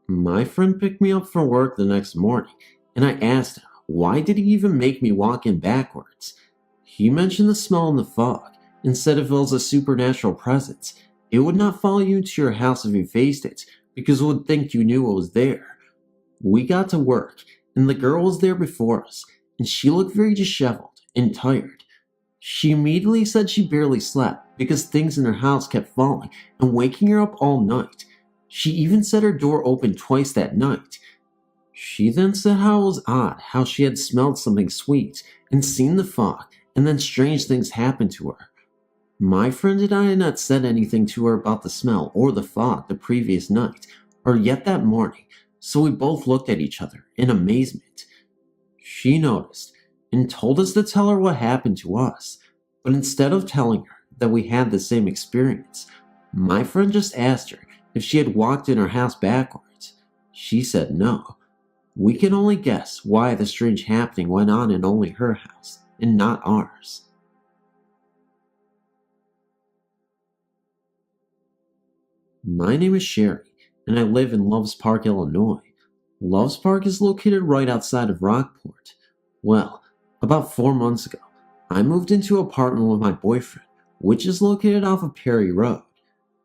My friend picked me up for work the next morning, and I asked him, why did he even make me walk in backwards? He mentioned the smell in the fog, and said if it was a supernatural presence, it would not follow you into your house if you faced it, because it would think you knew it was there. We got to work, and the girl was there before us, and she looked very disheveled and tired. She immediately said she barely slept because things in her house kept falling and waking her up all night. She even said her door opened twice that night. She then said how it was odd how she had smelled something sweet and seen the fog, and then strange things happened to her. My friend and I had not said anything to her about the smell or the fog the previous night, or yet that morning, so we both looked at each other in amazement. She noticed and told us to tell her what happened to us, but instead of telling her that we had the same experience, my friend just asked her if she had walked in her house backwards. She said no. We can only guess why the strange happening went on in only her house and not ours. My name is Sherry, and I live in Loves Park, Illinois. Loves Park is located right outside of Rockport. Well, about 4 months ago, I moved into an apartment with my boyfriend, which is located off of Perry Road.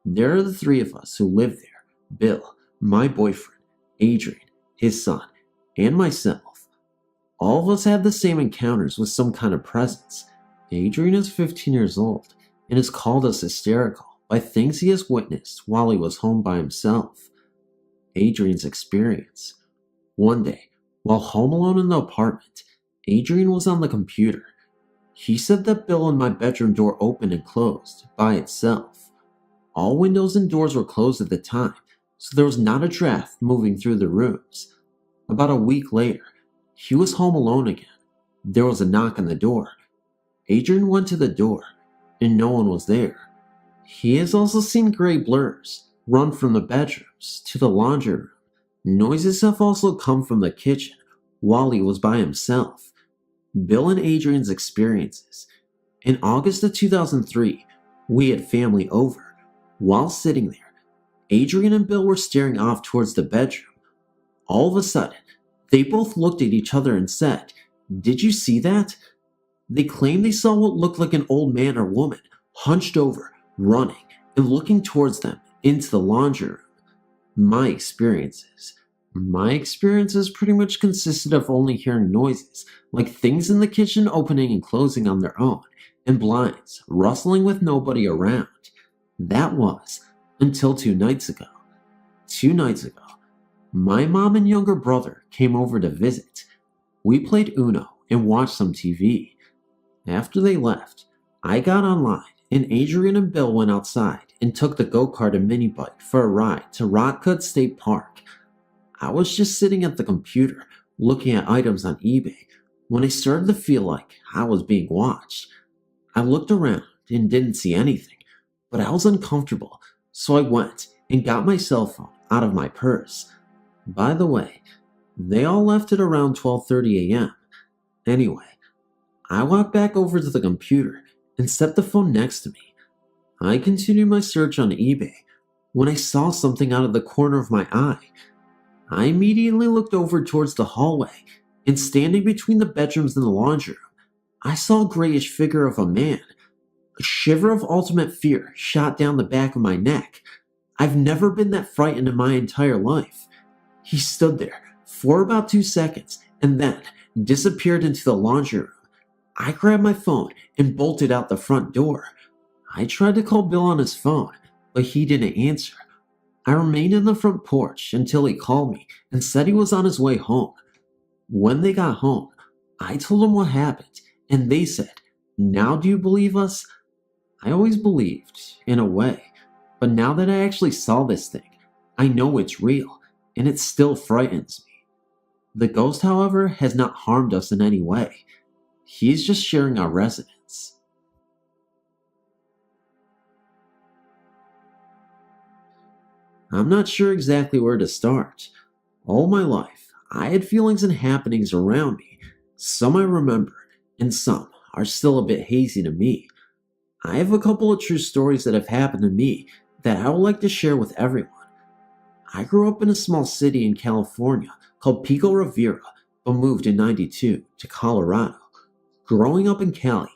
There are the three of us who live there: Bill, my boyfriend, Adrian, his son, and myself. All of us have the same encounters with some kind of presence. Adrian is 15 years old and has called us hysterical by things he has witnessed while he was home by himself. Adrian's experience. One day, while home alone in the apartment, Adrian was on the computer. He said that Bill and my bedroom door opened and closed by itself. All windows and doors were closed at the time, so there was not a draft moving through the rooms. About a week later, he was home alone again. There was a knock on the door. Adrian went to the door, and no one was there. He has also seen gray blurs run from the bedrooms to the laundry room. Noises have also come from the kitchen while he was by himself. Bill and Adrian's experiences. In August of 2003, we had family over. While sitting there, Adrian and Bill were staring off towards the bedroom. All of a sudden, they both looked at each other and said, "Did you see that?" They claimed they saw what looked like an old man or woman hunched over, running, and looking towards them into the laundry room. My experiences pretty much consisted of only hearing noises, like things in the kitchen opening and closing on their own, and blinds rustling with nobody around. That was until 2 nights ago. 2 nights ago, my mom and younger brother came over to visit. We played Uno and watched some TV. After they left, I got online, and Adrian and Bill went outside and took the go-kart and mini bike for a ride to Rockcut State Park. I was just sitting at the computer looking at items on eBay when I started to feel like I was being watched. I looked around and didn't see anything, but I was uncomfortable, so I went and got my cell phone out of my purse. By the way, they all left at around 12:30 a.m. Anyway, I walked back over to the computer and set the phone next to me. I continued my search on eBay when I saw something out of the corner of my eye. I immediately looked over towards the hallway, and standing between the bedrooms and the laundry room, I saw a grayish figure of a man. A shiver of ultimate fear shot down the back of my neck. I've never been that frightened in my entire life. He stood there for about 2 seconds and then disappeared into the laundry room. I grabbed my phone and bolted out the front door. I tried to call Bill on his phone, but he didn't answer. I remained in the front porch until he called me and said he was on his way home. When they got home, I told them what happened, and they said, "Now do you believe us?" I always believed, in a way, but now that I actually saw this thing, I know it's real, and it still frightens me. The ghost, however, has not harmed us in any way. He's just sharing our residence. I'm not sure exactly where to start. All my life, I had feelings and happenings around me. Some I remember, and some are still a bit hazy to me. I have a couple of true stories that have happened to me that I would like to share with everyone. I grew up in a small city in California called Pico Rivera, but moved in '92 to Colorado. Growing up in Cali,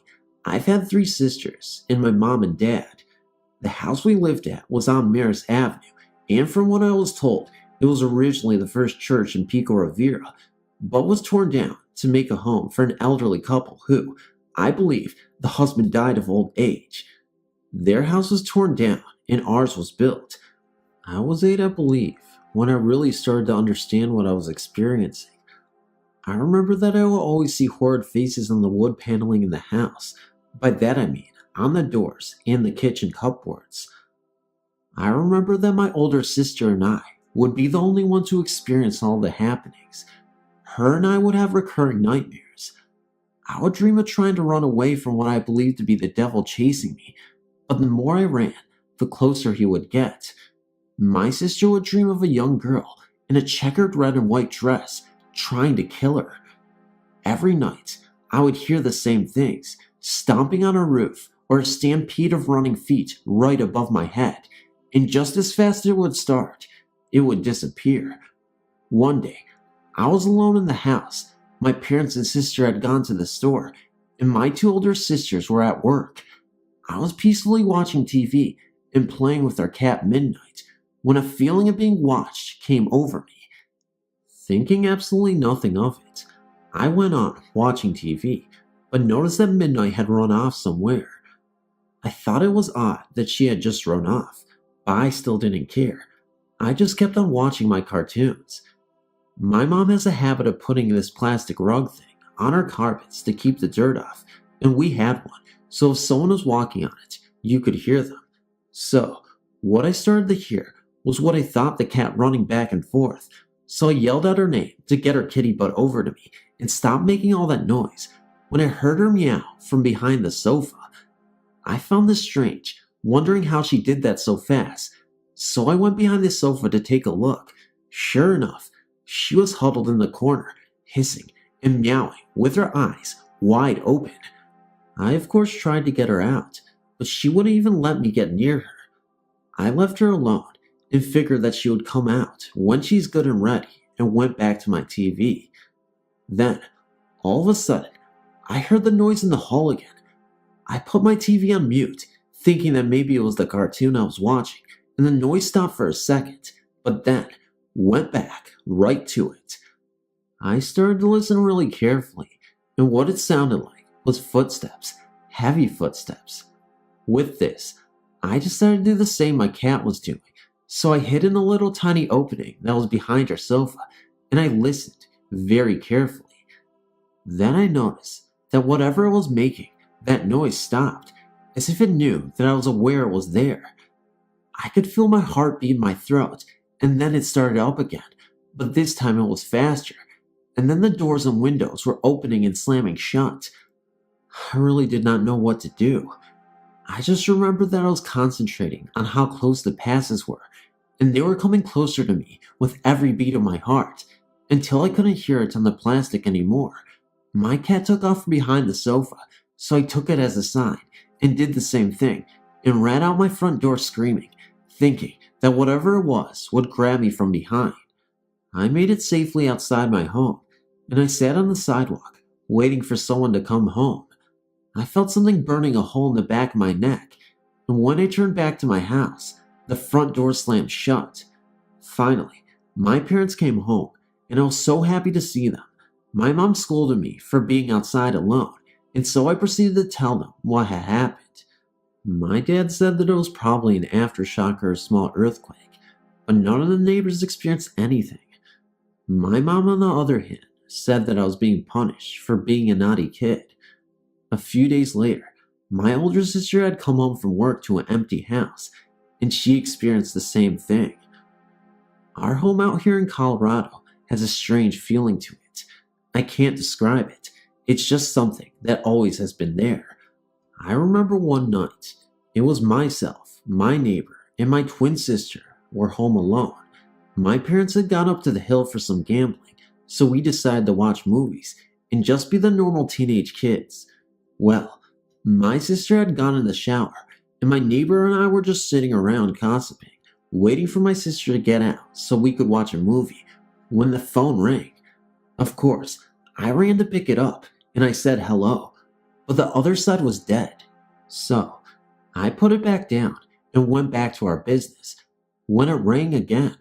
I've had 3 sisters and my mom and dad. The house we lived at was on Maris Avenue, and from what I was told, it was originally the first church in Pico Rivera, but was torn down to make a home for an elderly couple who, I believe, the husband died of old age. Their house was torn down and ours was built. I was 8, I believe, when I really started to understand what I was experiencing. I remember that I would always see horrid faces on the wood paneling in the house. By that I mean on the doors and the kitchen cupboards. I remember that my older sister and I would be the only ones to experience all the happenings. Her and I would have recurring nightmares. I would dream of trying to run away from what I believed to be the devil chasing me, but the more I ran, the closer he would get. My sister would dream of a young girl in a checkered red and white dress trying to kill her. Every night, I would hear the same things, stomping on a roof or a stampede of running feet right above my head, and just as fast as it would start, it would disappear. One day, I was alone in the house. My parents and sister had gone to the store, and my 2 older sisters were at work. I was peacefully watching TV and playing with our cat Midnight when a feeling of being watched came over me. Thinking absolutely nothing of it, I went on watching TV, but noticed that Midnight had run off somewhere. I thought it was odd that she had just run off, but I still didn't care. I just kept on watching my cartoons. My mom has a habit of putting this plastic rug thing on our carpets to keep the dirt off, and we had one, so if someone was walking on it, you could hear them. So, what I started to hear was what I thought the cat running back and forth, so I yelled out her name to get her kitty butt over to me and stop making all that noise when I heard her meow from behind the sofa. I found this strange, wondering how she did that so fast, so I went behind the sofa to take a look. Sure enough, she was huddled in the corner, hissing and meowing with her eyes wide open. I of course tried to get her out, but she wouldn't even let me get near her. I left her alone and figured that she would come out when she's good and ready, and went back to my TV. Then, all of a sudden, I heard the noise in the hall again. I put my TV on mute, thinking that maybe it was the cartoon I was watching, and the noise stopped for a second, but then went back right to it. I started to listen really carefully, and what it sounded like was footsteps, heavy footsteps. With this, I decided to do the same my cat was doing, so I hid in a little tiny opening that was behind her sofa, and I listened very carefully. Then I noticed that whatever it was making, that noise stopped, as if it knew that I was aware it was there. I could feel my heart beat in my throat, and then it started up again, but this time it was faster, and then the doors and windows were opening and slamming shut. I really did not know what to do. I just remember that I was concentrating on how close the passes were, and they were coming closer to me with every beat of my heart, until I couldn't hear it on the plastic anymore. My cat took off from behind the sofa, so I took it as a sign and did the same thing, and ran out my front door screaming, thinking that whatever it was would grab me from behind. I made it safely outside my home, and I sat on the sidewalk, waiting for someone to come home. I felt something burning a hole in the back of my neck, and when I turned back to my house, the front door slammed shut. Finally, my parents came home, and I was so happy to see them. My mom scolded me for being outside alone, and so I proceeded to tell them what had happened. My dad said that it was probably an aftershock or a small earthquake, but none of the neighbors experienced anything. My mom, on the other hand, said that I was being punished for being a naughty kid. A few days later, my older sister had come home from work to an empty house, and she experienced the same thing. Our home out here in Colorado has a strange feeling to it. I can't describe it. It's just something that always has been there. I remember one night, it was myself, my neighbor, and my twin sister were home alone. My parents had gone up to the hill for some gambling, so we decided to watch movies and just be the normal teenage kids. Well, my sister had gone in the shower, and my neighbor and I were just sitting around gossiping, waiting for my sister to get out so we could watch a movie, when the phone rang. Of course, I ran to pick it up, and I said hello, but the other side was dead. So, I put it back down and went back to our business. When it rang again,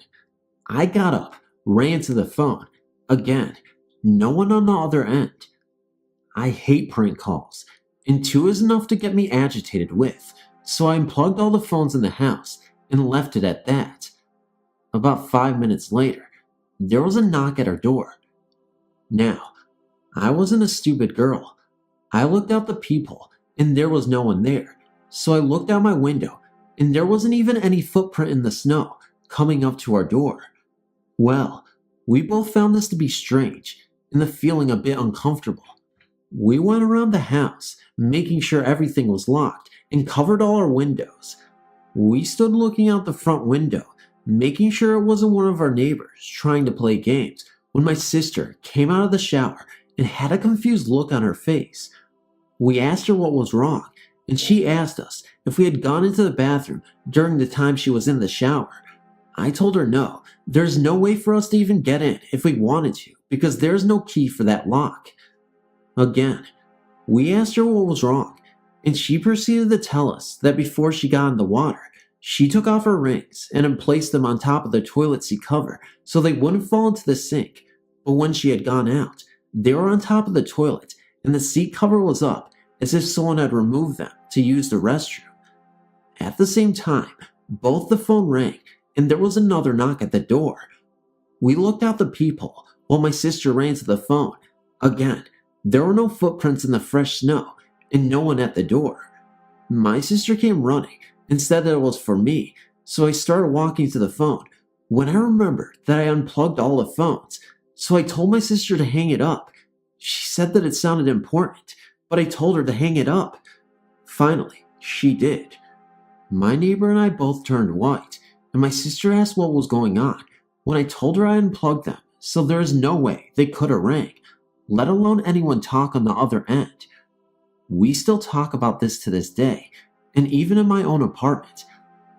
I got up, ran to the phone. Again, no one on the other end. I hate prank calls, and two is enough to get me agitated with, so I unplugged all the phones in the house and left it at that. About 5 minutes later, there was a knock at our door. Now, I wasn't a stupid girl. I looked out the peephole, and there was no one there, so I looked out my window, and there wasn't even any footprint in the snow coming up to our door. Well, we both found this to be strange, and the feeling a bit uncomfortable. We went around the house, making sure everything was locked, and covered all our windows. We stood looking out the front window, making sure it wasn't one of our neighbors trying to play games, when my sister came out of the shower and had a confused look on her face. We asked her what was wrong, and she asked us if we had gone into the bathroom during the time she was in the shower. I told her no, there's no way for us to even get in if we wanted to, because there's no key for that lock. Again, we asked her what was wrong, and she proceeded to tell us that before she got in the water, she took off her rings and had placed them on top of the toilet seat cover so they wouldn't fall into the sink. But when she had gone out, they were on top of the toilet, and the seat cover was up as if someone had removed them to use the restroom. At the same time, both the phone rang, and there was another knock at the door. We looked out the peephole while my sister ran to the phone. Again, there were no footprints in the fresh snow, and no one at the door. My sister came running and said that it was for me, so I started walking to the phone, when I remembered that I unplugged all the phones, so I told my sister to hang it up. She said that it sounded important, but I told her to hang it up. Finally, she did. My neighbor and I both turned white, and my sister asked what was going on, when I told her I unplugged them, so there is no way they could have rang, let alone anyone talk on the other end. We still talk about this to this day, and even in my own apartment,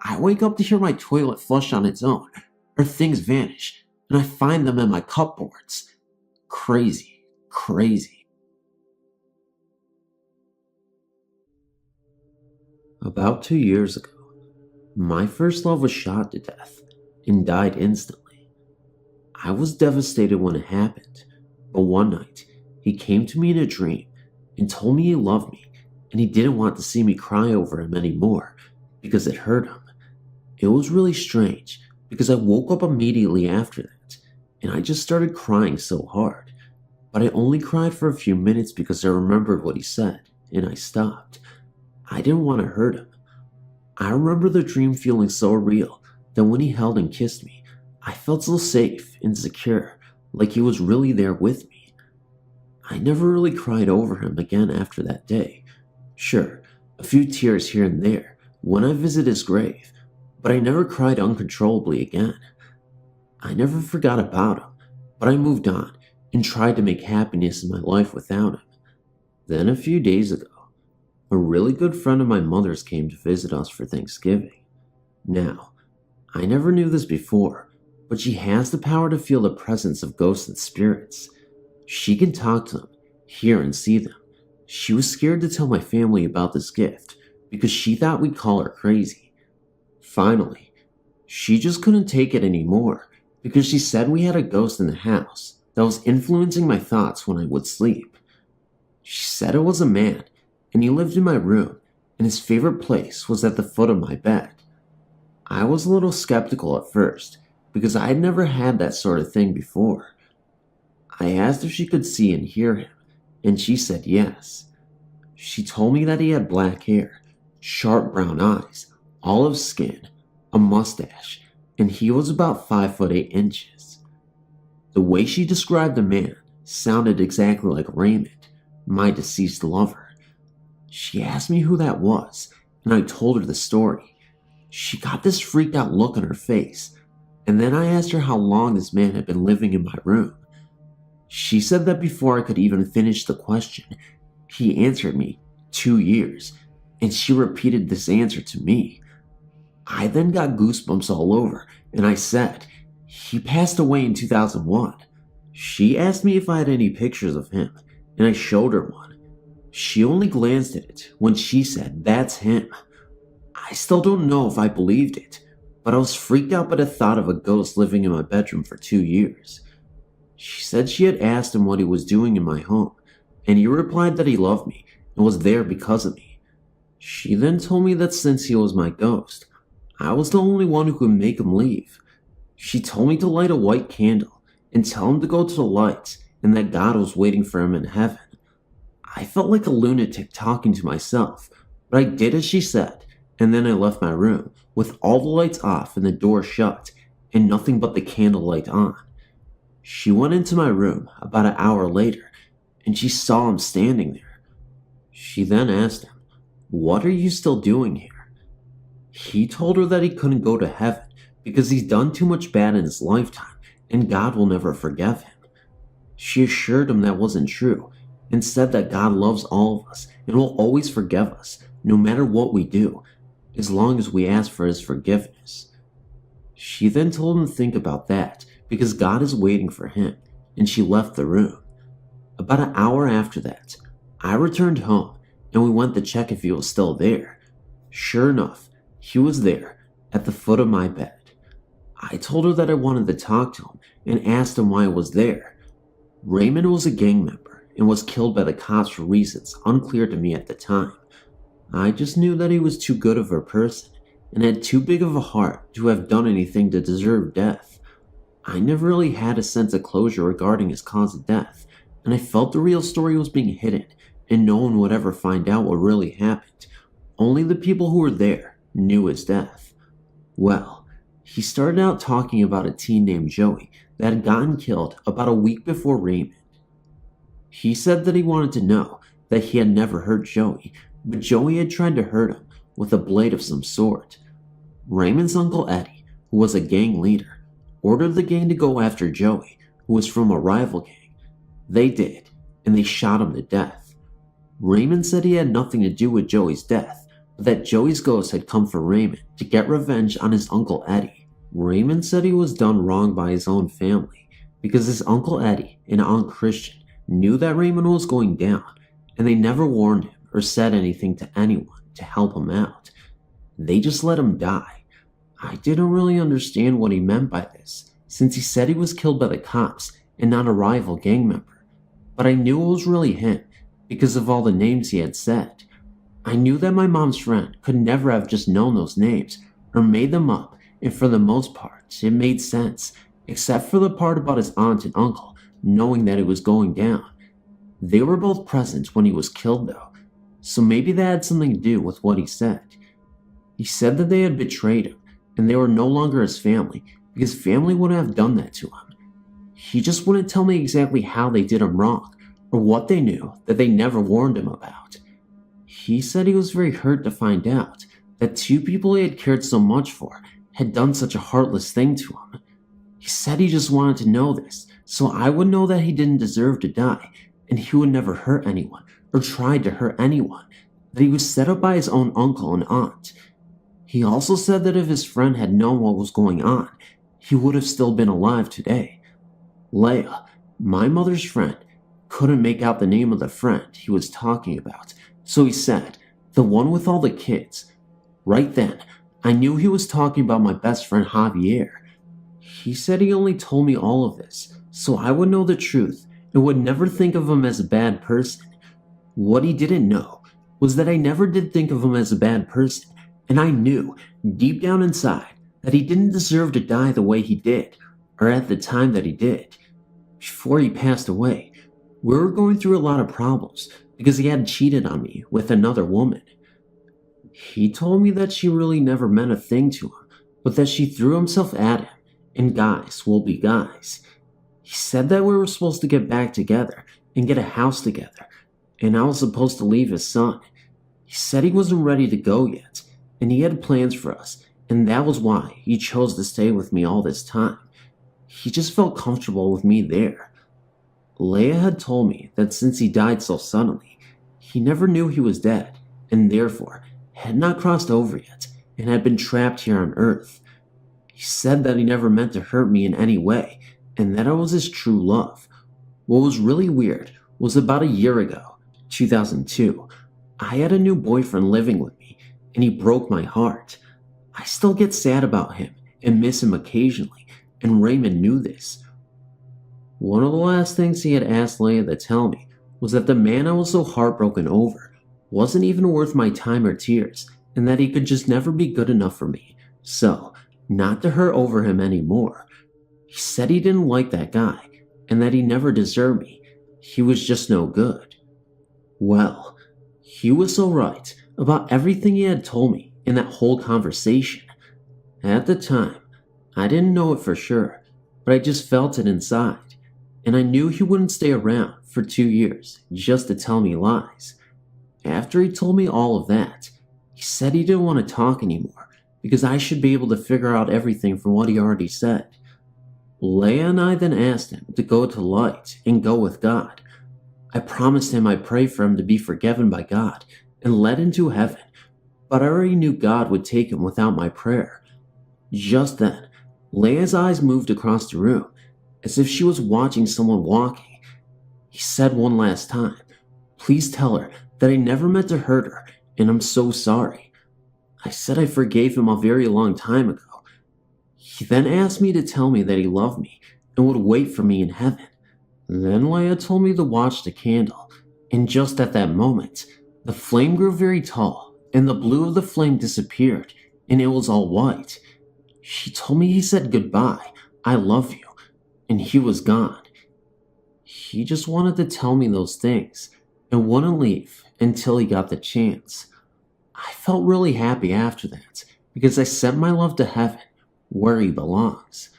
I wake up to hear my toilet flush on its own, or things vanish, and I find them in my cupboards. Crazy, crazy. About 2 years ago, my first love was shot to death and died instantly. I was devastated when it happened, but one night, he came to me in a dream and told me he loved me and he didn't want to see me cry over him anymore because it hurt him. It was really strange because I woke up immediately after that and I just started crying so hard, but I only cried for a few minutes because I remembered what he said and I stopped. I didn't want to hurt him. I remember the dream feeling so real that when he held and kissed me, I felt so safe and secure, like he was really there with me. I never really cried over him again after that day. Sure, a a few tears here and there when I visit his grave, but I never cried uncontrollably again. I never forgot about him, but I moved on and tried to make happiness in my life without him. Then a few days ago, a really good friend of my mother's came to visit us for Thanksgiving. Now, I never knew this before, but she has the power to feel the presence of ghosts and spirits. She can talk to them, hear and see them. She was scared to tell my family about this gift because she thought we'd call her crazy. Finally, she just couldn't take it anymore because she said we had a ghost in the house that was influencing my thoughts when I would sleep. She said it was a man, and he lived in my room, and his favorite place was at the foot of my bed. I was a little skeptical at first because I had never had that sort of thing before. I asked if she could see and hear him, and she said yes. She told me that he had black hair, sharp brown eyes, olive skin, a mustache, and he was about 5'8". The way she described the man sounded exactly like Raymond, my deceased lover. She asked me who that was, and I told her the story. She got this freaked out look on her face, and then I asked her how long this man had been living in my room. She said that before I could even finish the question, he answered me, 2 years, and she repeated this answer to me. I then got goosebumps all over, and I said, he passed away in 2001. She asked me if I had any pictures of him, and I showed her one. She only glanced at it when she said, that's him. I still don't know if I believed it, but I was freaked out by the thought of a ghost living in my bedroom for 2 years. She said she had asked him what he was doing in my home, and he replied that he loved me and was there because of me. She then told me that since he was my ghost, I was the only one who could make him leave. She told me to light a white candle and tell him to go to the lights and that God was waiting for him in heaven. I felt like a lunatic talking to myself, but I did as she said, and then I left my room with all the lights off and the door shut and nothing but the candlelight on. She went into my room about an hour later and she saw him standing there. She then asked him, "What are you still doing here?" He told her that he couldn't go to heaven because he's done too much bad in his lifetime and God will never forgive him. She assured him that wasn't true and said that God loves all of us and will always forgive us no matter what we do, as long as we ask for his forgiveness. She then told him to think about that because God is waiting for him, and she left the room. About an hour after that, I returned home and we went to check if he was still there. Sure enough, he was there at the foot of my bed. I told her that I wanted to talk to him and asked him why he was there. Raymond was a gang member and was killed by the cops for reasons unclear to me at the time. I just knew that he was too good of a person and had too big of a heart to have done anything to deserve death. I never really had a sense of closure regarding his cause of death, and I felt the real story was being hidden and no one would ever find out what really happened. Only the people who were there knew his death. Well, he started out talking about a teen named Joey that had gotten killed about a week before Raymond. He said that he wanted to know that he had never hurt Joey, but Joey had tried to hurt him with a blade of some sort. Raymond's uncle Eddie, who was a gang leader, ordered the gang to go after Joey, who was from a rival gang. They did, and they shot him to death. Raymond said he had nothing to do with Joey's death, but that Joey's ghost had come for Raymond to get revenge on his uncle Eddie. Raymond said he was done wrong by his own family because his uncle Eddie and Aunt Christian knew that Raymond was going down, and they never warned him or said anything to anyone to help him out. They just let him die. I didn't really understand what he meant by this, since he said he was killed by the cops and not a rival gang member, but I knew it was really him because of all the names he had said. I knew that my mom's friend could never have just known those names or made them up, and for the most part, it made sense, except for the part about his aunt and uncle knowing that it was going down. They were both present when he was killed though, so maybe that had something to do with what he said. He said that they had betrayed him and they were no longer his family because family wouldn't have done that to him. He just wouldn't tell me exactly how they did him wrong or what they knew that they never warned him about. He said he was very hurt to find out that two people he had cared so much for had done such a heartless thing to him. He said he just wanted to know this so I would know that he didn't deserve to die and he would never hurt anyone or try to hurt anyone, that he was set up by his own uncle and aunt. He also said that if his friend had known what was going on, he would have still been alive today. Leia, my mother's friend, couldn't make out the name of the friend he was talking about, so he said, the one with all the kids. Right then, I knew he was talking about my best friend Javier. He said he only told me all of this so I would know the truth and would never think of him as a bad person. What he didn't know was that I never did think of him as a bad person, and I knew deep down inside that he didn't deserve to die the way he did, or at the time that he did. Before he passed away, we were going through a lot of problems because he had cheated on me with another woman. He told me that she really never meant a thing to him, but that she threw himself at him, and guys will be guys. He said that we were supposed to get back together and get a house together, and I was supposed to leave his son. He said he wasn't ready to go yet, and he had plans for us, and that was why he chose to stay with me all this time. He just felt comfortable with me there. Leia had told me that since he died so suddenly, he never knew he was dead, and therefore had not crossed over yet, and had been trapped here on Earth. He said that he never meant to hurt me in any way, and that I was his true love. What was really weird was about a year ago, 2002, I had a new boyfriend living with me, and he broke my heart. I still get sad about him and miss him occasionally, and Raymond knew this. One of the last things he had asked Leia to tell me was that the man I was so heartbroken over wasn't even worth my time or tears, and that he could just never be good enough for me, so not to hurt over him anymore. He said he didn't like that guy, and that he never deserved me. He was just no good. Well, he was so right about everything he had told me in that whole conversation. At the time, I didn't know it for sure, but I just felt it inside, and I knew he wouldn't stay around for 2 years just to tell me lies. After he told me all of that, he said he didn't want to talk anymore because I should be able to figure out everything from what he already said. Leia and I then asked him to go to light and go with God. I promised him I'd pray for him to be forgiven by God and led into heaven, but I already knew God would take him without my prayer. Just then, Leia's eyes moved across the room as if she was watching someone walking. He said one last time, "Please tell her that I never meant to hurt her and I'm so sorry." I said I forgave him a very long time ago. He then asked me to tell me that he loved me and would wait for me in heaven. Then Leia told me to watch the candle, and just at that moment, the flame grew very tall, and the blue of the flame disappeared, and it was all white. She told me he said goodbye, "I love you," and he was gone. He just wanted to tell me those things, and wouldn't leave until he got the chance. I felt really happy after that, because I sent my love to heaven, where he belongs.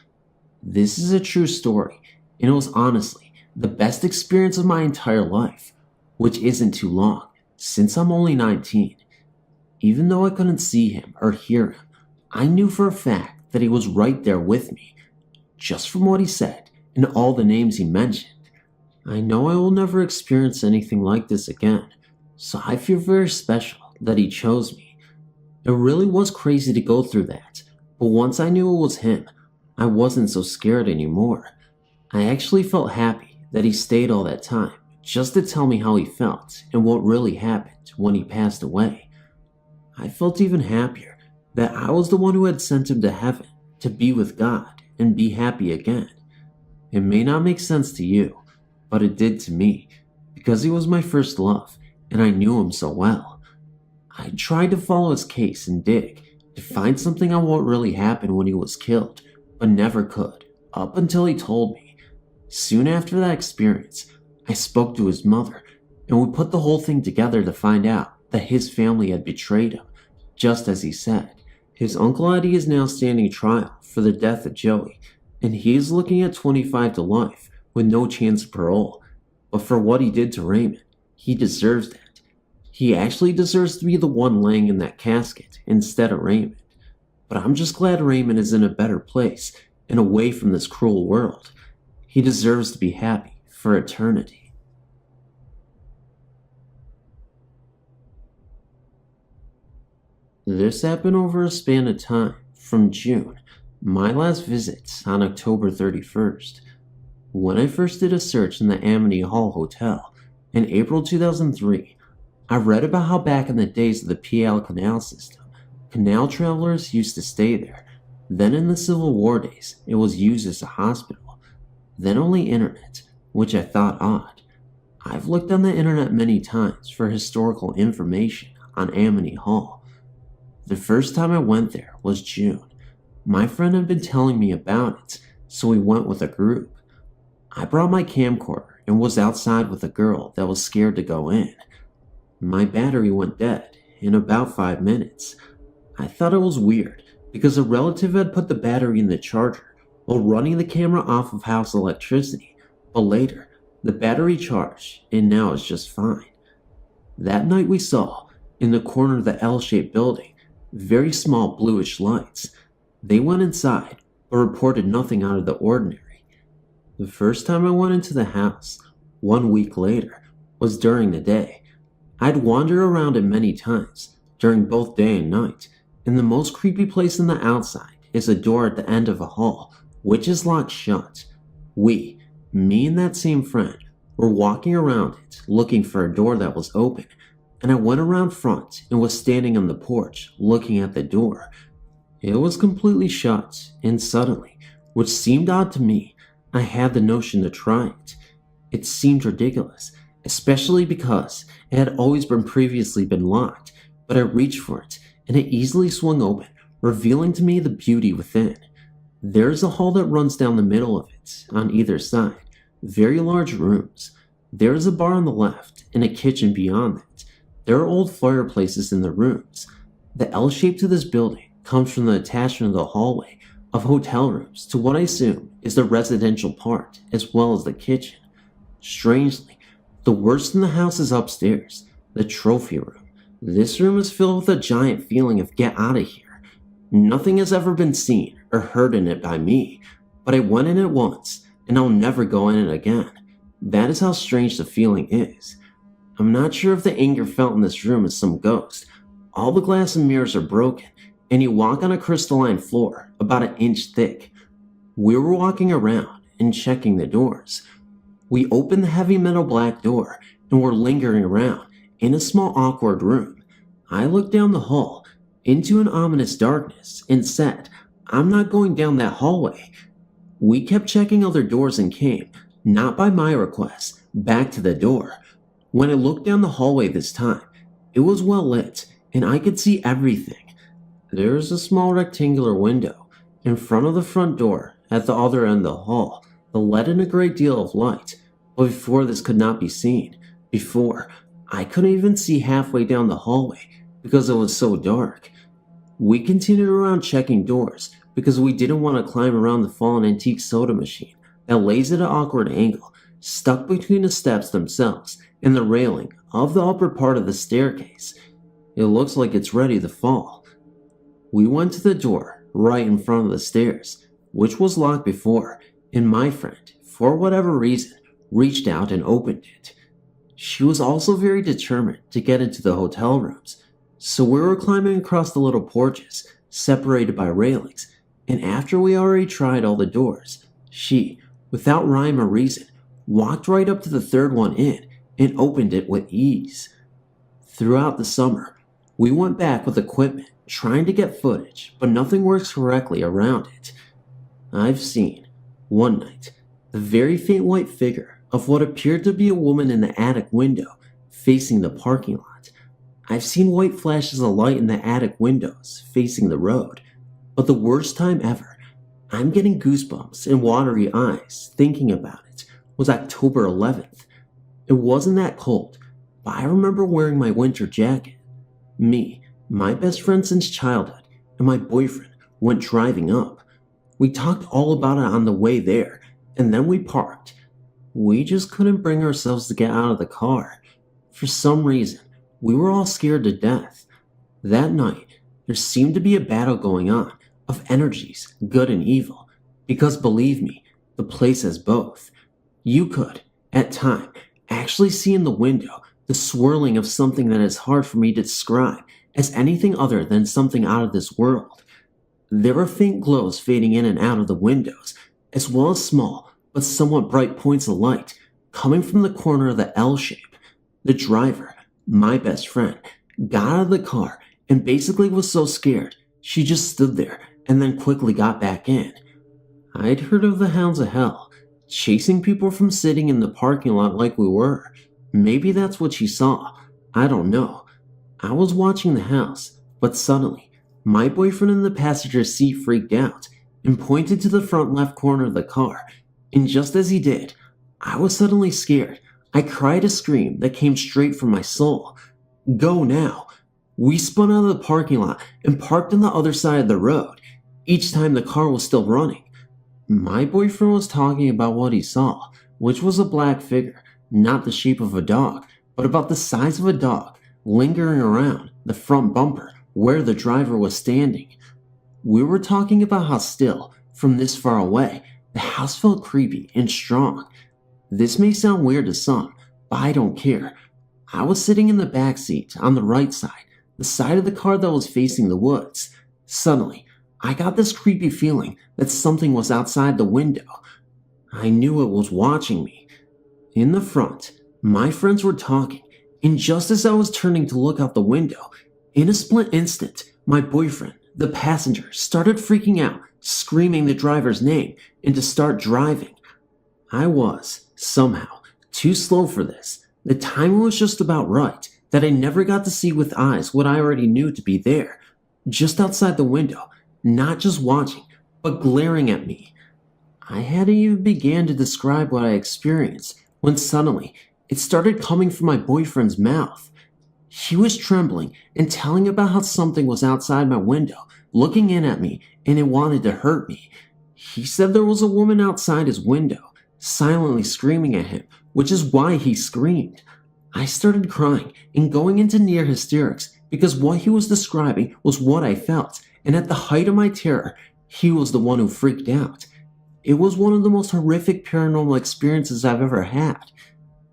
This is a true story, and it was honestly the best experience of my entire life, which isn't too long, since I'm only 19. Even though I couldn't see him or hear him, I knew for a fact that he was right there with me, just from what he said and all the names he mentioned. I know I will never experience anything like this again, so I feel very special that he chose me. It really was crazy to go through that, but once I knew it was him, I wasn't so scared anymore. I actually felt happy that he stayed all that time, just to tell me how he felt and what really happened when he passed away. I felt even happier that I was the one who had sent him to heaven to be with God and be happy again. It may not make sense to you, but it did to me, because he was my first love and I knew him so well. I tried to follow his case and dig to find something on what really happened when he was killed, but never could, up until he told me. Soon after that experience, I spoke to his mother, and we put the whole thing together to find out that his family had betrayed him, just as he said. His Uncle Eddie is now standing trial for the death of Joey, and he is looking at 25 to life with no chance of parole. But for what he did to Raymond, he deserves that. He actually deserves to be the one laying in that casket instead of Raymond. But I'm just glad Raymond is in a better place and away from this cruel world. He deserves to be happy for eternity. This happened over a span of time from June, my last visit on October 31st. When I first did a search in the Amity Hall Hotel in April 2003, I read about how back in the days of the PL canal system, canal travelers used to stay there. Then in the Civil War days, it was used as a hospital. Then only internet, which I thought odd. I've looked on the internet many times for historical information on Amity Hall. The first time I went there was June. My friend had been telling me about it, so we went with a group. I brought my camcorder and was outside with a girl that was scared to go in. My battery went dead in about 5 minutes. I thought it was weird because a relative had put the battery in the charger while running the camera off of house electricity, but later the battery charged and now it's just fine. That night we saw, in the corner of the L-shaped building, very small bluish lights. They went inside, but reported nothing out of the ordinary. The first time I went into the house, 1 week later, was during the day. I'd wander around it many times, during both day and night, and the most creepy place on the outside is a door at the end of a hall, which is locked shut. We, me and that same friend, were walking around it, looking for a door that was open, and I went around front and was standing on the porch looking at the door. It was completely shut, and suddenly, which seemed odd to me, I had the notion to try it. It seemed ridiculous, especially because it had always previously been locked, but I reached for it and it easily swung open, revealing to me the beauty within. There is a hall that runs down the middle of it, on either side, very large rooms. There is a bar on the left and a kitchen beyond that. There are old fireplaces in the rooms. The L shape to this building comes from the attachment of the hallway of hotel rooms to what I assume is the residential part, as well as the kitchen. Strangely, the worst in the house is upstairs, the trophy room. This room is filled with a giant feeling of get out of here. Nothing has ever been seen or heard in it by me, but I went in it once, and I'll never go in it again. That is how strange the feeling is. I'm not sure if the anger felt in this room is some ghost. All the glass and mirrors are broken, and you walk on a crystalline floor about an inch thick. We were walking around and checking the doors. We opened the heavy metal black door and were lingering around in a small awkward room. I looked down the hall into an ominous darkness and said, "I'm not going down that hallway." We kept checking other doors and came, not by my request, back to the door. When I looked down the hallway this time, it was well lit and I could see everything. There is a small rectangular window in front of the front door at the other end of the hall that let in a great deal of light, but before this could not be seen. Before, I couldn't even see halfway down the hallway because it was so dark. We continued around checking doors because we didn't want to climb around the fallen antique soda machine that lays at an awkward angle, stuck between the steps themselves and the railing of the upper part of the staircase. It looks like it's ready to fall. We went to the door right in front of the stairs, which was locked before, and my friend, for whatever reason, reached out and opened it. She was also very determined to get into the hotel rooms, so we were climbing across the little porches, separated by railings, and after we already tried all the doors, she, without rhyme or reason, walked right up to the third one in and opened it with ease. Throughout the summer, we went back with equipment trying to get footage, but nothing works correctly around it. I've seen, one night, the very faint white figure of what appeared to be a woman in the attic window facing the parking lot. I've seen white flashes of light in the attic windows facing the road, but the worst time ever, I'm getting goosebumps and watery eyes thinking about it, was October 11th. It wasn't that cold, but I remember wearing my winter jacket. Me, my best friend since childhood, and my boyfriend went driving up. We talked all about it on the way there, and then we parked. We just couldn't bring ourselves to get out of the car. For some reason, We were all scared to death. That night, there seemed to be a battle going on of energies, good and evil, because believe me, the place has both. You could, at times, actually see in the window the swirling of something that is hard for me to describe as anything other than something out of this world. There were faint glows fading in and out of the windows, as well as small but somewhat bright points of light coming from the corner of the L shape. The driver, my best friend, got out of the car and basically was so scared she just stood there and then quickly got back in. I'd heard of the hounds of hell, chasing people from sitting in the parking lot like we were. Maybe that's what she saw. I don't know. I was watching the house, but suddenly, my boyfriend in the passenger seat freaked out and pointed to the front left corner of the car. And just as he did, I was suddenly scared. I cried a scream that came straight from my soul. Go now. We spun out of the parking lot and parked on the other side of the road. Each time the car was still running. My boyfriend was talking about what he saw, which was a black figure, not the shape of a dog, but about the size of a dog, lingering around the front bumper where the driver was standing. We were talking about how still, from this far away, the house felt creepy and strong. This may sound weird to some, but I don't care. I was sitting in the back seat on the right side, the side of the car that was facing the woods. Suddenly, I got this creepy feeling that something was outside the window. I knew it was watching me. In the front, my friends were talking, and just as I was turning to look out the window, in a split instant, my boyfriend, the passenger, started freaking out, screaming the driver's name, and to start driving. I was, somehow, too slow for this. The timing was just about right, that I never got to see with eyes what I already knew to be there, just outside the window, not just watching, but glaring at me. I hadn't even began to describe what I experienced when suddenly it started coming from my boyfriend's mouth. He was trembling and telling about how something was outside my window, looking in at me, and it wanted to hurt me. He said there was a woman outside his window, silently screaming at him, which is why he screamed. I started crying and going into near hysterics because what he was describing was what I felt, and at the height of my terror, he was the one who freaked out. It was one of the most horrific paranormal experiences I've ever had.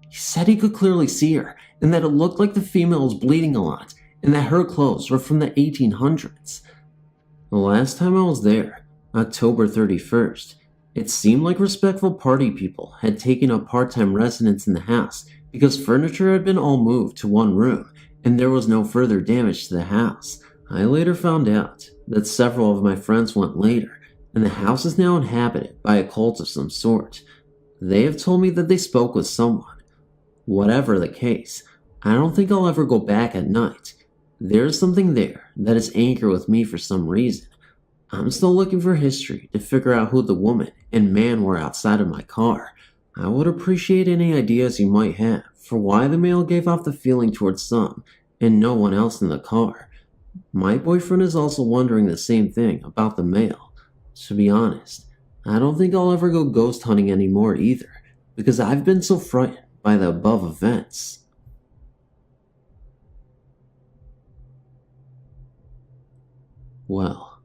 He said he could clearly see her, and that it looked like the female was bleeding a lot, and that her clothes were from the 1800s. The last time I was there, October 31st, it seemed like respectful party people had taken up part-time residence in the house because furniture had been all moved to one room, and there was no further damage to the house. I later found out that several of my friends went later, and the house is now inhabited by a cult of some sort. They have told me that they spoke with someone. Whatever the case, I don't think I'll ever go back at night. There's something there that is anchored with me for some reason. I'm still looking for history to figure out who the woman and man were outside of my car. I would appreciate any ideas you might have for why the male gave off the feeling towards some and no one else in the car. My boyfriend is also wondering the same thing about the male. To be honest, I don't think I'll ever go ghost hunting anymore either, because I've been so frightened by the above events. Well,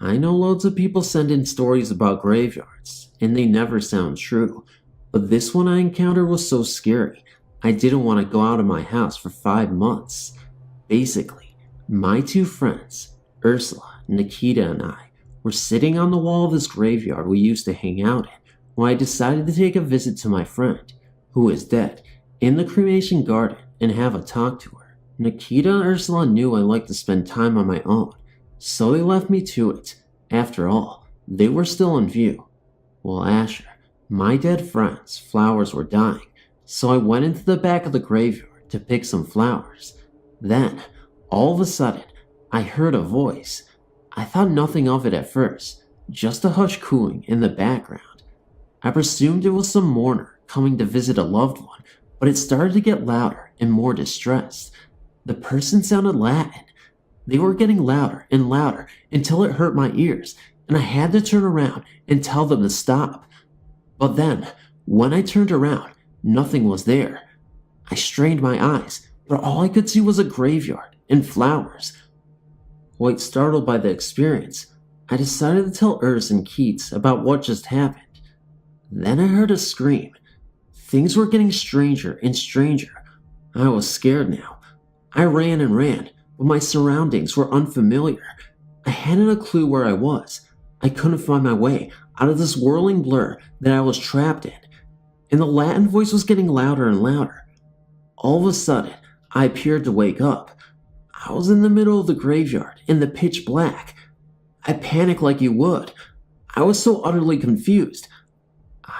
I know loads of people send in stories about graveyards, and they never sound true, but this one I encountered was so scary, I didn't want to go out of my house for 5 months. Basically, my two friends, Ursula, Nikita, and I, were sitting on the wall of this graveyard we used to hang out in when I decided to take a visit to my friend, who is dead, in the cremation garden and have a talk to her. Nikita and Ursula knew I liked to spend time on my own, so they left me to it. After all, they were still in view. Well, Asher, my dead friend's flowers were dying, so I went into the back of the graveyard to pick some flowers. Then, all of a sudden, I heard a voice. I thought nothing of it at first, just a hush cooing in the background. I presumed it was some mourner coming to visit a loved one, but it started to get louder and more distressed. The person sounded Latin. They were getting louder and louder until it hurt my ears, and I had to turn around and tell them to stop. But then, when I turned around, nothing was there. I strained my eyes, but all I could see was a graveyard and flowers. Quite startled by the experience, I decided to tell Urs and Keats about what just happened. Then I heard a scream. Things were getting stranger and stranger. I was scared now. I ran and ran, but my surroundings were unfamiliar. I hadn't a clue where I was. I couldn't find my way out of this whirling blur that I was trapped in. And the Latin voice was getting louder and louder. All of a sudden, I appeared to wake up. I was in the middle of the graveyard in the pitch black. I panicked like you would. I was so utterly confused.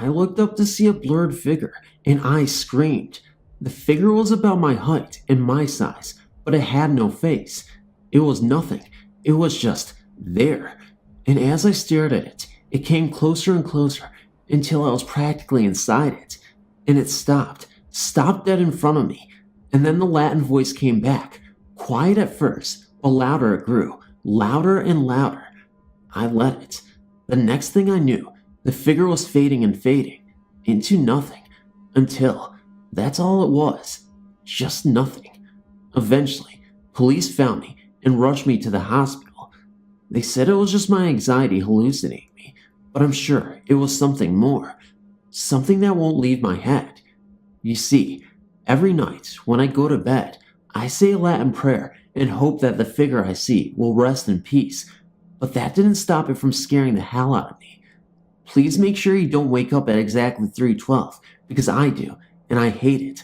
I looked up to see a blurred figure, and I screamed. The figure was about my height and my size, but it had no face. It was nothing. It was just there. And as I stared at it, it came closer and closer until I was practically inside it. And it stopped dead in front of me. And then the Latin voice came back, quiet at first, but louder it grew, louder and louder. I let it. The next thing I knew, the figure was fading and fading into nothing, until that's all it was, just nothing. Eventually, police found me and rushed me to the hospital. They said it was just my anxiety hallucinating me, but I'm sure it was something more, something that won't leave my head. You see, every night when I go to bed, I say a Latin prayer and hope that the figure I see will rest in peace, but that didn't stop it from scaring the hell out of me. Please make sure you don't wake up at exactly 3:12, because I do, and I hate it.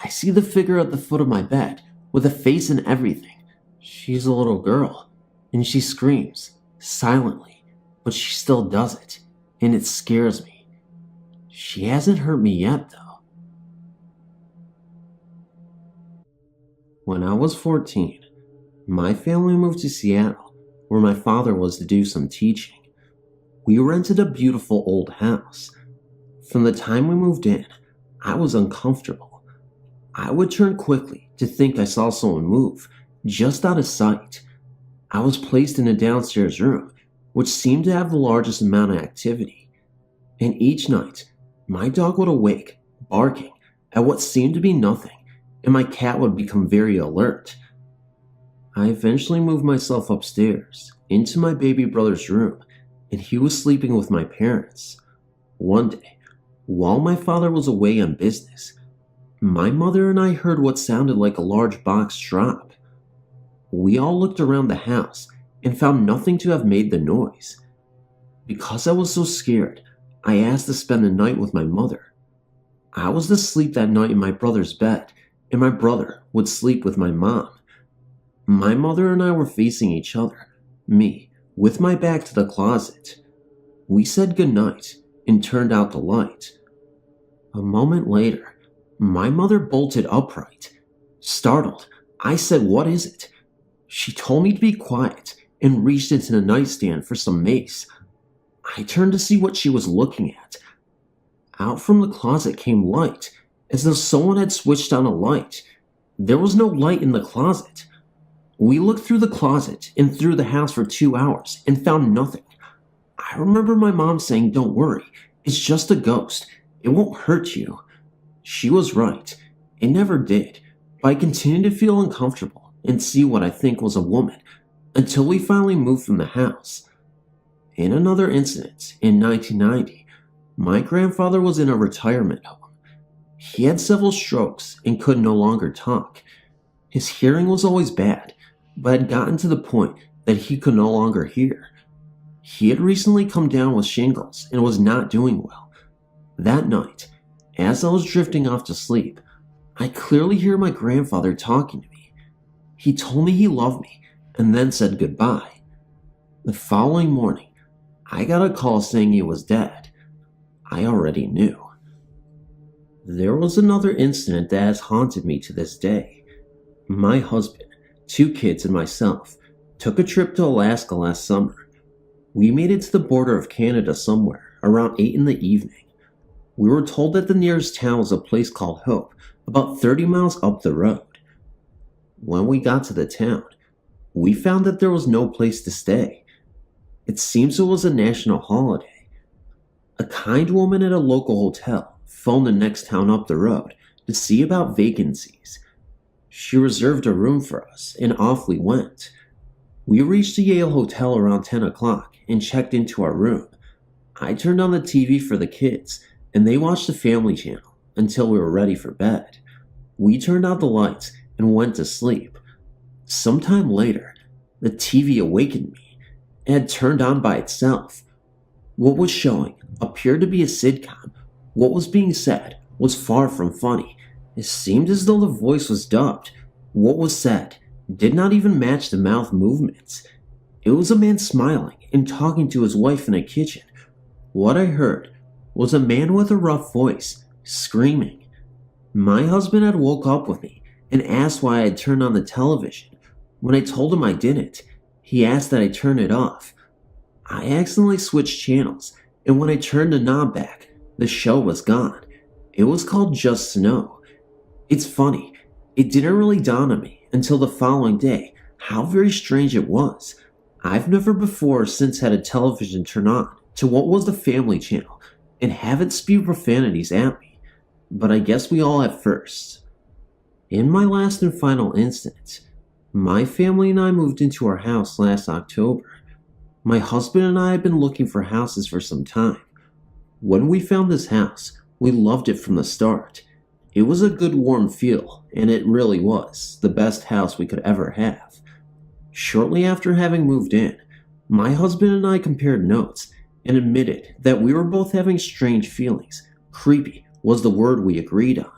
I see the figure at the foot of my bed, with a face and everything. She's a little girl, and she screams, silently, but she still does it, and it scares me. She hasn't hurt me yet, though. When I was 14, my family moved to Seattle, where my father was to do some teaching. We rented a beautiful old house. From the time we moved in, I was uncomfortable. I would turn quickly to think I saw someone move, just out of sight. I was placed in a downstairs room, which seemed to have the largest amount of activity. And each night, my dog would awake, barking at what seemed to be nothing, and my cat would become very alert. I eventually moved myself upstairs, into my baby brother's room, and he was sleeping with my parents. One day, while my father was away on business, my mother and I heard what sounded like a large box drop. We all looked around the house and found nothing to have made the noise. Because I was so scared, I asked to spend the night with my mother. I was to sleep that night in my brother's bed, and my brother would sleep with my mom. My mother and I were facing each other, me with my back to the closet. We said goodnight and turned out the light. A moment later, my mother bolted upright. Startled, I said, "What is it?" She told me to be quiet and reached into the nightstand for some mace. I turned to see what she was looking at. Out from the closet came light, as though someone had switched on a light. There was no light in the closet. We looked through the closet and through the house for 2 hours and found nothing. I remember my mom saying, "Don't worry, it's just a ghost. It won't hurt you." She was right. It never did, but I continued to feel uncomfortable and see what I think was a woman until we finally moved from the house. In another incident, in 1990, my grandfather was in a retirement home. He had several strokes and could no longer talk. His hearing was always bad, but had gotten to the point that he could no longer hear. He had recently come down with shingles and was not doing well. That night, as I was drifting off to sleep, I clearly hear my grandfather talking to me. He told me he loved me and then said goodbye. The following morning, I got a call saying he was dead. I already knew. There was another incident that has haunted me to this day. My husband, 2 kids, and myself took a trip to Alaska last summer. We made it to the border of Canada somewhere around 8 in the evening. We were told that the nearest town was a place called Hope, about 30 miles up the road. When we got to the town, we found that there was no place to stay. It seems it was a national holiday. A kind woman at a local hotel phoned the next town up the road to see about vacancies. She reserved a room for us, and off we went. We reached the Yale Hotel around 10 o'clock and checked into our room. I turned on the TV for the kids, and they watched the Family Channel until we were ready for bed. We turned out the lights and went to sleep. Sometime later, the TV awakened me. It had turned on by itself. What was showing appeared to be a sitcom. What was being said was far from funny. It seemed as though the voice was dubbed. What was said did not even match the mouth movements. It was a man smiling and talking to his wife in a kitchen. What I heard was a man with a rough voice, screaming. My husband had woke up with me and asked why I had turned on the television. When I told him I didn't, he asked that I turn it off. I accidentally switched channels, and when I turned the knob back, the show was gone. It was called Just Snow. It's funny, it didn't really dawn on me until the following day how very strange it was. I've never before or since had a television turn on to what was the Family Channel and have it spew profanities at me, but I guess we all have firsts. In my last and final instance, my family and I moved into our house last October. My husband and I had been looking for houses for some time. When we found this house, we loved it from the start. It was a good warm feel, and it really was the best house we could ever have. Shortly after having moved in, my husband and I compared notes and admitted that we were both having strange feelings. Creepy was the word we agreed on.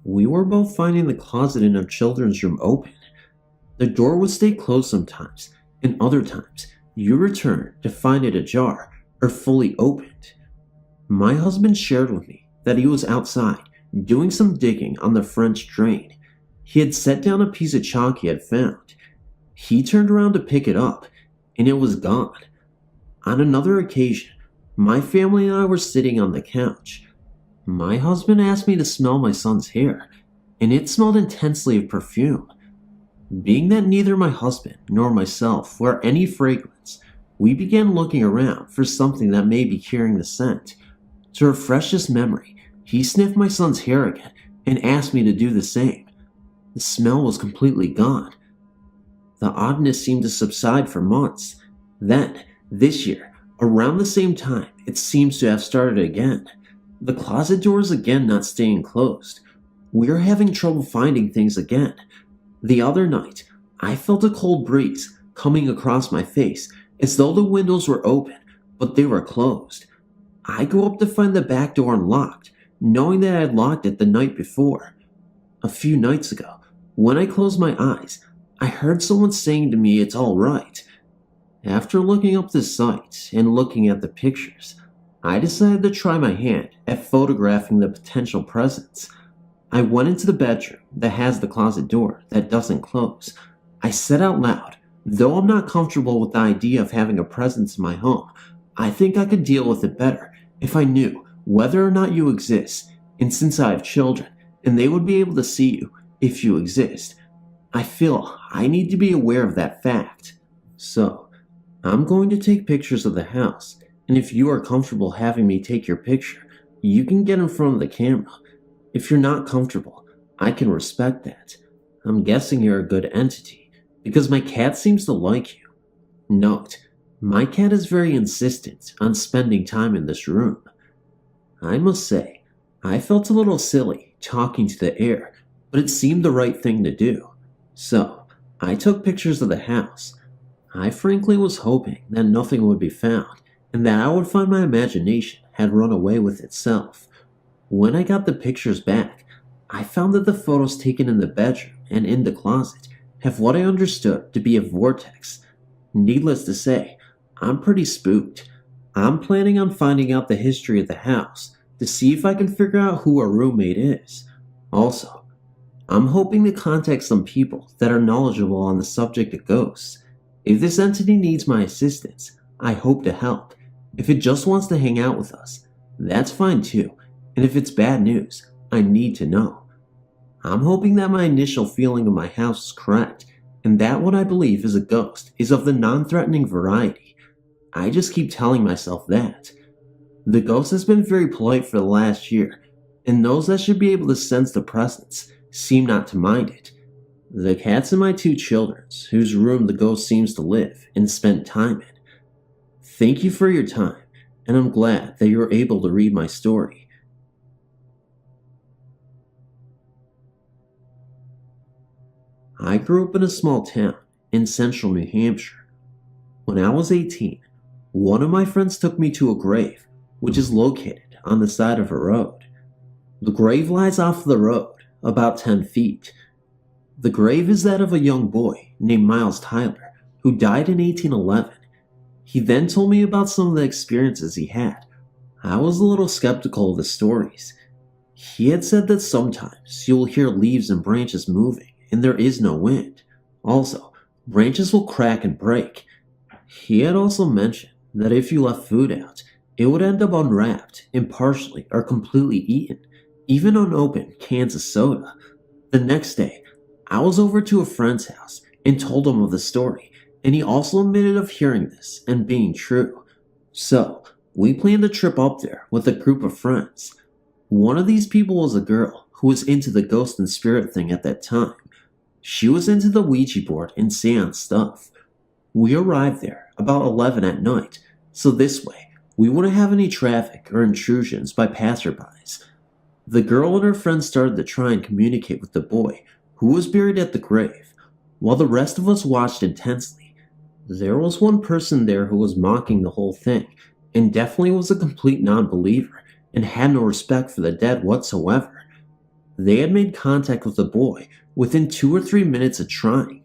We were both finding the closet in our children's room open. The door would stay closed sometimes, and other times you return to find it ajar or fully opened. My husband shared with me that he was outside doing some digging on the French drain. He had set down a piece of chalk he had found. He turned around to pick it up, and it was gone. On another occasion, my family and I were sitting on the couch. My husband asked me to smell my son's hair, and it smelled intensely of perfume. Being that neither my husband nor myself wore any fragrance, we began looking around for something that may be carrying the scent. To refresh this memory, he sniffed my son's hair again and asked me to do the same. The smell was completely gone. The oddness seemed to subside for months. Then, this year, around the same time, it seems to have started again. The closet door is again not staying closed. We are having trouble finding things again. The other night, I felt a cold breeze coming across my face as though the windows were open, but they were closed. I go up to find the back door unlocked, knowing that I had locked it the night before. A few nights ago, when I closed my eyes, I heard someone saying to me it's all right. After looking up the site and looking at the pictures, I decided to try my hand at photographing the potential presence. I went into the bedroom that has the closet door that doesn't close. I said out loud, though I'm not comfortable with the idea of having a presence in my home, I think I could deal with it better if I knew whether or not you exist, and since I have children, and they would be able to see you if you exist, I feel I need to be aware of that fact. So, I'm going to take pictures of the house, and if you are comfortable having me take your picture, you can get in front of the camera. If you're not comfortable, I can respect that. I'm guessing you're a good entity, because my cat seems to like you. Note, my cat is very insistent on spending time in this room. I must say, I felt a little silly talking to the air, but it seemed the right thing to do. So, I took pictures of the house. I frankly was hoping that nothing would be found, and that I would find my imagination had run away with itself. When I got the pictures back, I found that the photos taken in the bedroom and in the closet have what I understood to be a vortex. Needless to say, I'm pretty spooked. I'm planning on finding out the history of the house to see if I can figure out who our roommate is. Also, I'm hoping to contact some people that are knowledgeable on the subject of ghosts. If this entity needs my assistance, I hope to help. If it just wants to hang out with us, that's fine too. And if it's bad news, I need to know. I'm hoping that my initial feeling of my house is correct, and that what I believe is a ghost is of the non-threatening variety. I just keep telling myself that. The ghost has been very polite for the last year, and those that should be able to sense the presence seem not to mind it. The cats and my 2 children's, whose room the ghost seems to live and spend time in. Thank you for your time, and I'm glad that you were able to read my story. I grew up in a small town in central New Hampshire. When I was 18, one of my friends took me to a grave, which is located on the side of a road. The grave lies off the road, about 10 feet. The grave is that of a young boy named Miles Tyler, who died in 1811. He then told me about some of the experiences he had. I was a little skeptical of the stories. He had said that sometimes you will hear leaves and branches moving, and there is no wind. Also, branches will crack and break. He had also mentioned that if you left food out, it would end up unwrapped and partially or completely eaten, even unopened cans of soda. The next day, I was over to a friend's house and told him of the story, and he also admitted of hearing this and being true. So, we planned a trip up there with a group of friends. One of these people was a girl who was into the ghost and spirit thing at that time. She was into the Ouija board and seance stuff. We arrived there about 11 at night, so this way we wouldn't have any traffic or intrusions by passerbys. The girl and her friends started to try and communicate with the boy who was buried at the grave, while the rest of us watched intensely. There was one person there who was mocking the whole thing, and definitely was a complete non-believer, and had no respect for the dead whatsoever. They had made contact with the boy within 2 or 3 minutes of trying.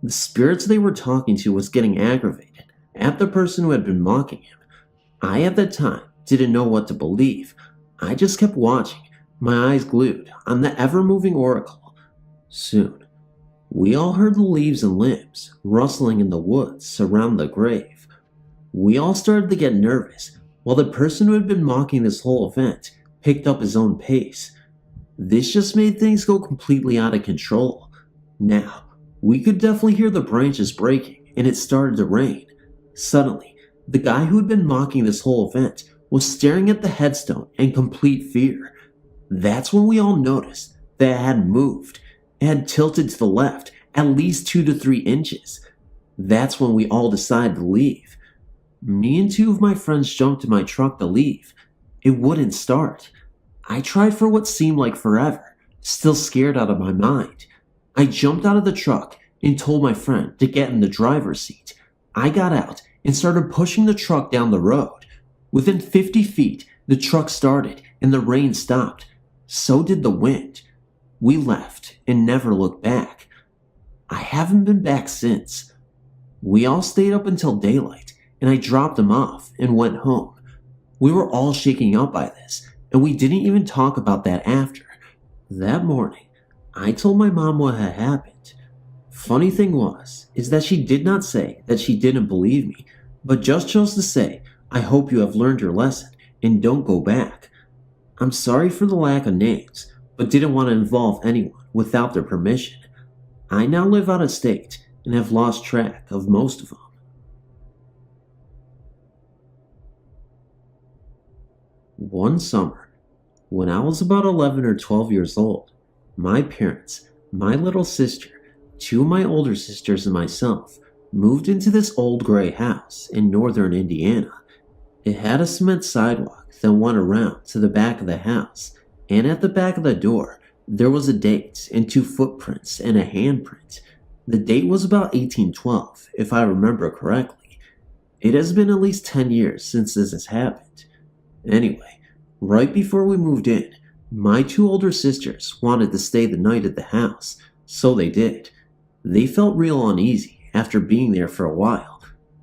The spirits they were talking to was getting aggravated at the person who had been mocking him. I at that time didn't know what to believe. I just kept watching, my eyes glued on the ever-moving oracle. Soon, we all heard the leaves and limbs rustling in the woods around the grave. We all started to get nervous, while the person who had been mocking this whole event picked up his own pace. This just made things go completely out of control. Now, we could definitely hear the branches breaking, and it started to rain. Suddenly, the guy who had been mocking this whole event was staring at the headstone in complete fear. That's when we all noticed that it had moved. It had tilted to the left at least 2 to 3 inches. That's when we all decided to leave. Me and 2 of my friends jumped in my truck to leave. It wouldn't start. I tried for what seemed like forever, still scared out of my mind. I jumped out of the truck and told my friend to get in the driver's seat. I got out and started pushing the truck down the road. Within 50 feet, the truck started and the rain stopped. So did the wind. We left and never looked back. I haven't been back since. We all stayed up until daylight, and I dropped them off and went home. We were all shaking up by this, and we didn't even talk about that after. That morning, I told my mom what had happened. Funny thing is that she did not say that she didn't believe me, but just chose to say, "I hope you have learned your lesson and don't go back." I'm sorry for the lack of names, but didn't want to involve anyone without their permission. I now live out of state and have lost track of most of them. One summer, when I was about 11 or 12 years old, my parents, my little sister, 2 of my older sisters and myself moved into this old gray house in northern Indiana. It had a cement sidewalk that went around to the back of the house, and at the back of the door, there was a date and 2 footprints and a handprint. The date was about 1812, if I remember correctly. It has been at least 10 years since this has happened. Anyway, right before we moved in, my 2 older sisters wanted to stay the night at the house, so they did. They felt real uneasy after being there for a while.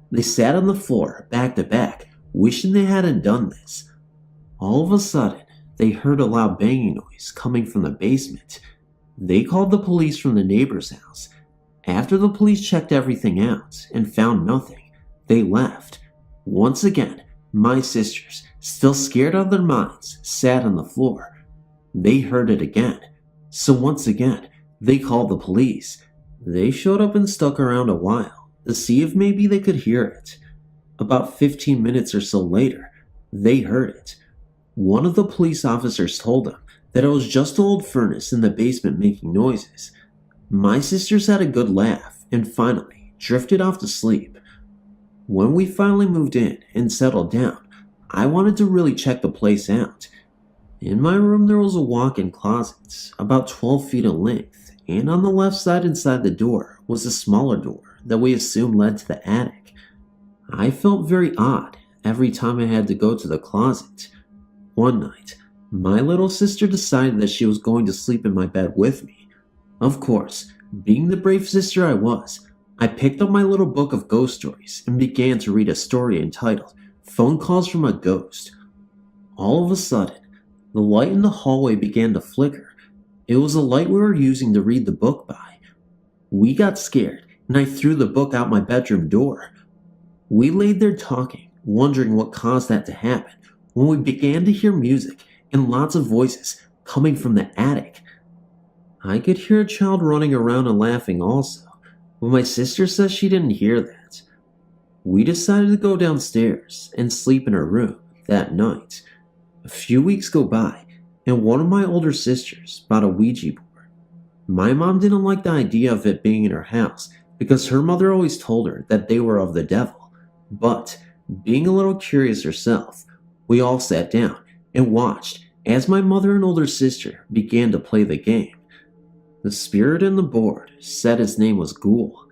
They sat on the floor, back to back, wishing they hadn't done this. All of a sudden, they heard a loud banging noise coming from the basement. They called the police from the neighbor's house. After the police checked everything out and found nothing, they left. Once again, my sisters, still scared out of their minds, sat on the floor. They heard it again. So once again, they called the police. They showed up and stuck around a while to see if maybe they could hear it. About 15 minutes or so later, they heard it. One of the police officers told them that it was just an old furnace in the basement making noises. My sisters had a good laugh and finally drifted off to sleep. When we finally moved in and settled down, I wanted to really check the place out. In my room there was a walk-in closet, about 12 feet in length, and on the left side inside the door was a smaller door that we assumed led to the attic. I felt very odd every time I had to go to the closet. One night, my little sister decided that she was going to sleep in my bed with me. Of course, being the brave sister I was, I picked up my little book of ghost stories and began to read a story entitled Phone Calls from a Ghost. All of a sudden, the light in the hallway began to flicker. It was the light we were using to read the book by. We got scared and I threw the book out my bedroom door. We laid there talking, wondering what caused that to happen, when we began to hear music and lots of voices coming from the attic. I could hear a child running around and laughing also, but my sister says she didn't hear that. We decided to go downstairs and sleep in her room that night. A few weeks go by, and one of my older sisters bought a Ouija board. My mom didn't like the idea of it being in her house because her mother always told her that they were of the devil. But, being a little curious herself, we all sat down and watched as my mother and older sister began to play the game. The spirit in the board said his name was Ghoul.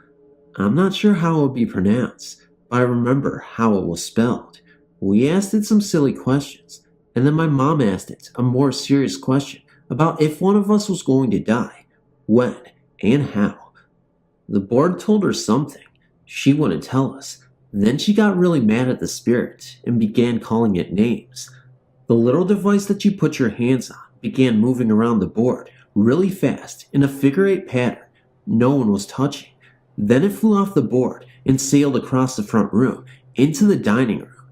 I'm not sure how it would be pronounced, but I remember how it was spelled. We asked it some silly questions, and then my mom asked it a more serious question about if one of us was going to die, when, and how. The board told her something. She wouldn't tell us. Then she got really mad at the spirit and began calling it names. The little device that you put your hands on began moving around the board really fast in a figure-8 pattern no one was touching. Then it flew off the board and sailed across the front room into the dining room.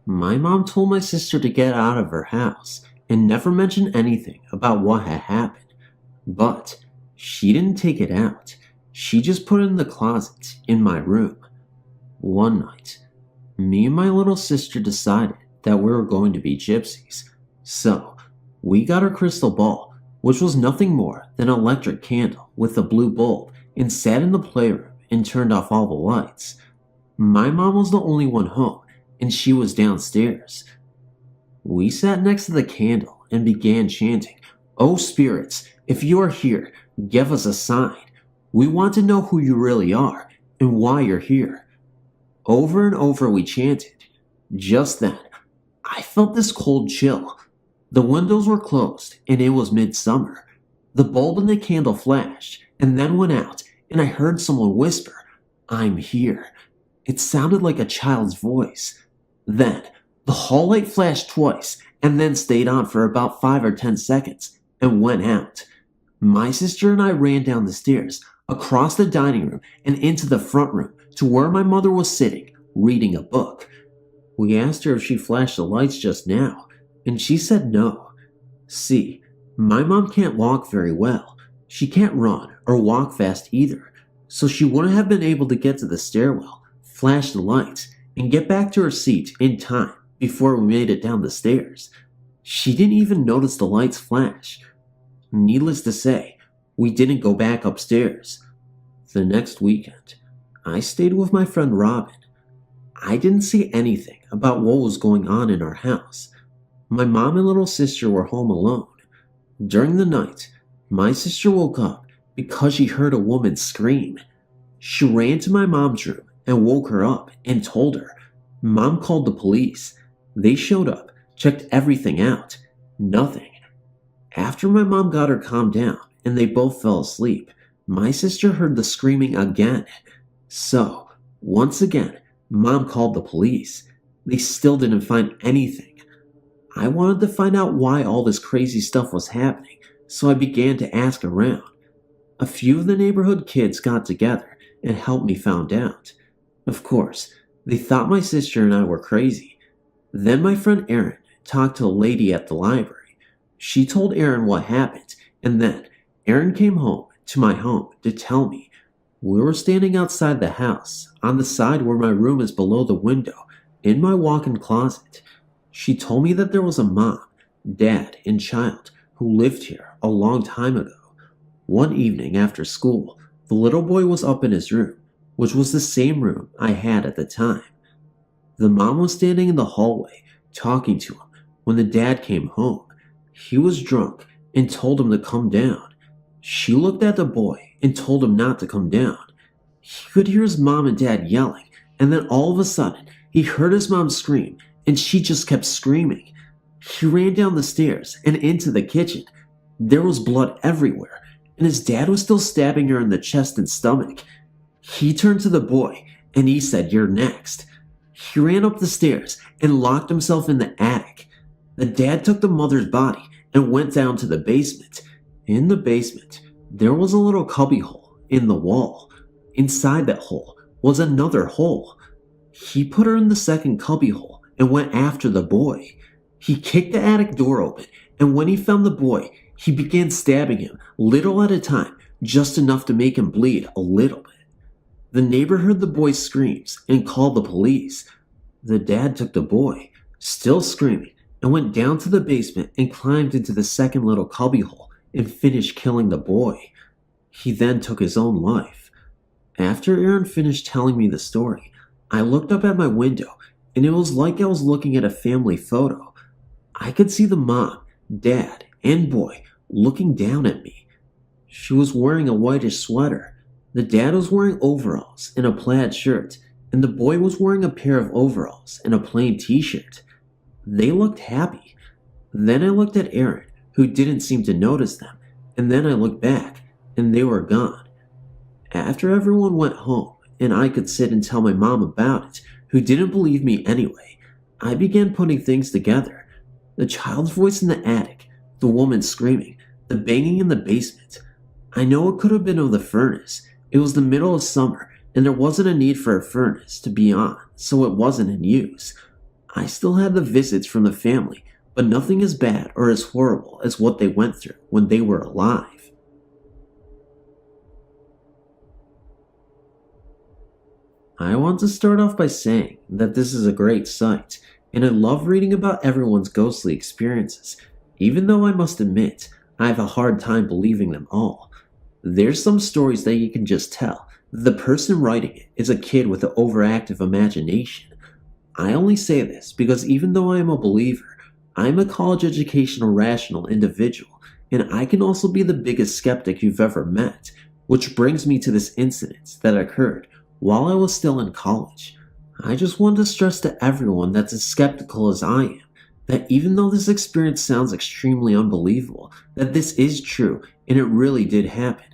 My mom told my sister to get out of her house and never mention anything about what had happened. But she didn't take it out. She just put it in the closet in my room. One night, me and my little sister decided that we were going to be gypsies. So, we got our crystal ball, which was nothing more than an electric candle with a blue bulb, and sat in the playroom and turned off all the lights. My mom was the only one home, and she was downstairs. We sat next to the candle and began chanting, "Oh spirits, if you are here, give us a sign. We want to know who you really are and why you're here." Over and over we chanted. Just then, I felt this cold chill. The windows were closed and it was midsummer. The bulb in the candle flashed and then went out, and I heard someone whisper, "I'm here." It sounded like a child's voice. Then, the hall light flashed twice and then stayed on for about 5 or 10 seconds and went out. My sister and I ran down the stairs, across the dining room, and into the front room to where my mother was sitting, reading a book. We asked her if she flashed the lights just now, and she said no. See, my mom can't walk very well. She can't run or walk fast either, so she wouldn't have been able to get to the stairwell, flash the lights, and get back to her seat in time before we made it down the stairs. She didn't even notice the lights flash. Needless to say, we didn't go back upstairs. The next weekend, I stayed with my friend Robin. I didn't see anything about what was going on in our house. My mom and little sister were home alone. During the night, my sister woke up because she heard a woman scream. She ran to my mom's room and woke her up and told her. Mom called the police. They showed up, checked everything out. Nothing. After my mom got her calmed down and they both fell asleep, my sister heard the screaming again. So, once again, Mom called the police. They still didn't find anything. I wanted to find out why all this crazy stuff was happening, so I began to ask around. A few of the neighborhood kids got together and helped me find out. Of course, they thought my sister and I were crazy. Then my friend Erin talked to a lady at the library. She told Erin what happened, and then Erin came home to my home to tell me. We were standing outside the house, on the side where my room is below the window, in my walk-in closet. She told me that there was a mom, dad, and child who lived here a long time ago. One evening after school, the little boy was up in his room, which was the same room I had at the time. The mom was standing in the hallway talking to him when the dad came home. He was drunk and told him to come down. She looked at the boy and told him not to come down. He could hear his mom and dad yelling, and then all of a sudden, he heard his mom scream, and she just kept screaming. He ran down the stairs and into the kitchen. There was blood everywhere, and his dad was still stabbing her in the chest and stomach. He turned to the boy, and he said, "You're next." He ran up the stairs and locked himself in the attic. The dad took the mother's body and went down to the basement. In the basement, there was a little cubby hole in the wall. Inside that hole was another hole. He put her in the second cubby hole and went after the boy. He kicked the attic door open, and when he found the boy, he began stabbing him, little at a time, just enough to make him bleed a little bit. The neighbor heard the boy's screams and called the police. The dad took the boy, still screaming, and went down to the basement and climbed into the second little cubbyhole and finished killing the boy. He then took his own life. After Aaron finished telling me the story, I looked up at my window, and it was like I was looking at a family photo. I could see the mom, dad, and boy looking down at me. She was wearing a whitish sweater. The dad was wearing overalls and a plaid shirt, and the boy was wearing a pair of overalls and a plain t-shirt. They looked happy. Then I looked at Aaron, who didn't seem to notice them, and then I looked back, and they were gone. After everyone went home, and I could sit and tell my mom about it, who didn't believe me anyway, I began putting things together. The child's voice in the attic, the woman screaming, the banging in the basement. I know it could have been of the furnace. It was the middle of summer, and there wasn't a need for a furnace to be on, so it wasn't in use. I still had the visits from the family, but nothing as bad or as horrible as what they went through when they were alive. I want to start off by saying that this is a great site, and I love reading about everyone's ghostly experiences, even though I must admit I have a hard time believing them all. There's some stories that you can just tell that the person writing it is a kid with an overactive imagination. I only say this because even though I am a believer, I am a college educational rational individual, and I can also be the biggest skeptic you've ever met, which brings me to this incident that occurred while I was still in college. I just want to stress to everyone that's as skeptical as I am, that even though this experience sounds extremely unbelievable, that this is true and it really did happen.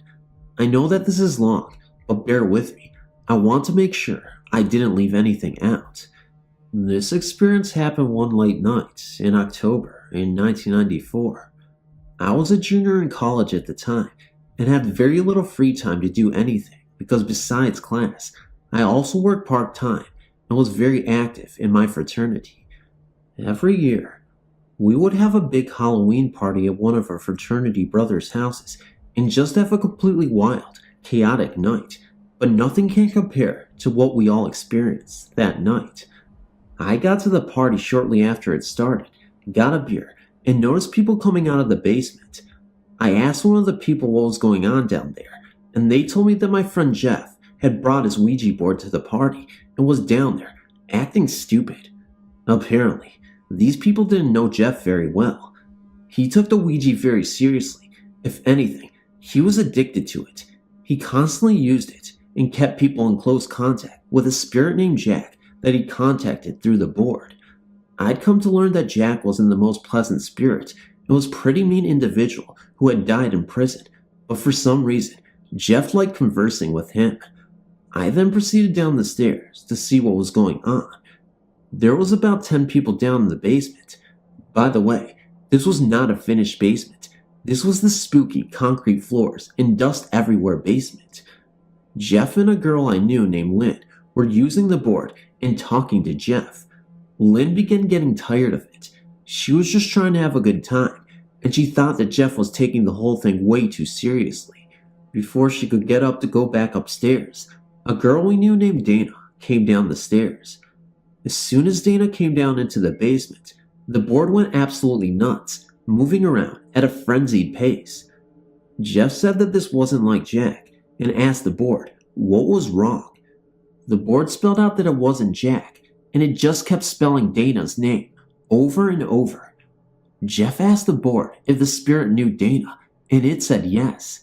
I know that this is long, but bear with me. I want to make sure I didn't leave anything out. This experience happened one late night in October in 1994. I was a junior in college at the time and had very little free time to do anything because besides class, I also worked part-time and was very active in my fraternity. Every year, we would have a big Halloween party at one of our fraternity brothers' houses and just have a completely wild, chaotic night, but nothing can compare to what we all experienced that night. I got to the party shortly after it started, got a beer, and noticed people coming out of the basement. I asked one of the people what was going on down there, and they told me that my friend Jeff had brought his Ouija board to the party and was down there, acting stupid. Apparently, these people didn't know Jeff very well. He took the Ouija very seriously. If anything, he was addicted to it. He constantly used it and kept people in close contact with a spirit named Jack that he contacted through the board. I'd come to learn that Jack wasn't the most pleasant spirit and was a pretty mean individual who had died in prison, but for some reason, Jeff liked conversing with him. I then proceeded down the stairs to see what was going on. There was about 10 people down in the basement. By the way, this was not a finished basement. This was the spooky concrete floors and dust everywhere basement. Jeff and a girl I knew named Lynn were using the board and talking to Jeff. Lynn began getting tired of it. She was just trying to have a good time, and she thought that Jeff was taking the whole thing way too seriously. Before she could get up to go back upstairs, a girl we knew named Dana came down the stairs. As soon as Dana came down into the basement, the board went absolutely nuts, moving around at a frenzied pace. Jeff said that this wasn't like Jack and asked the board what was wrong. The board spelled out that it wasn't Jack, and it just kept spelling Dana's name over and over. Jeff asked the board if the spirit knew Dana, and it said yes.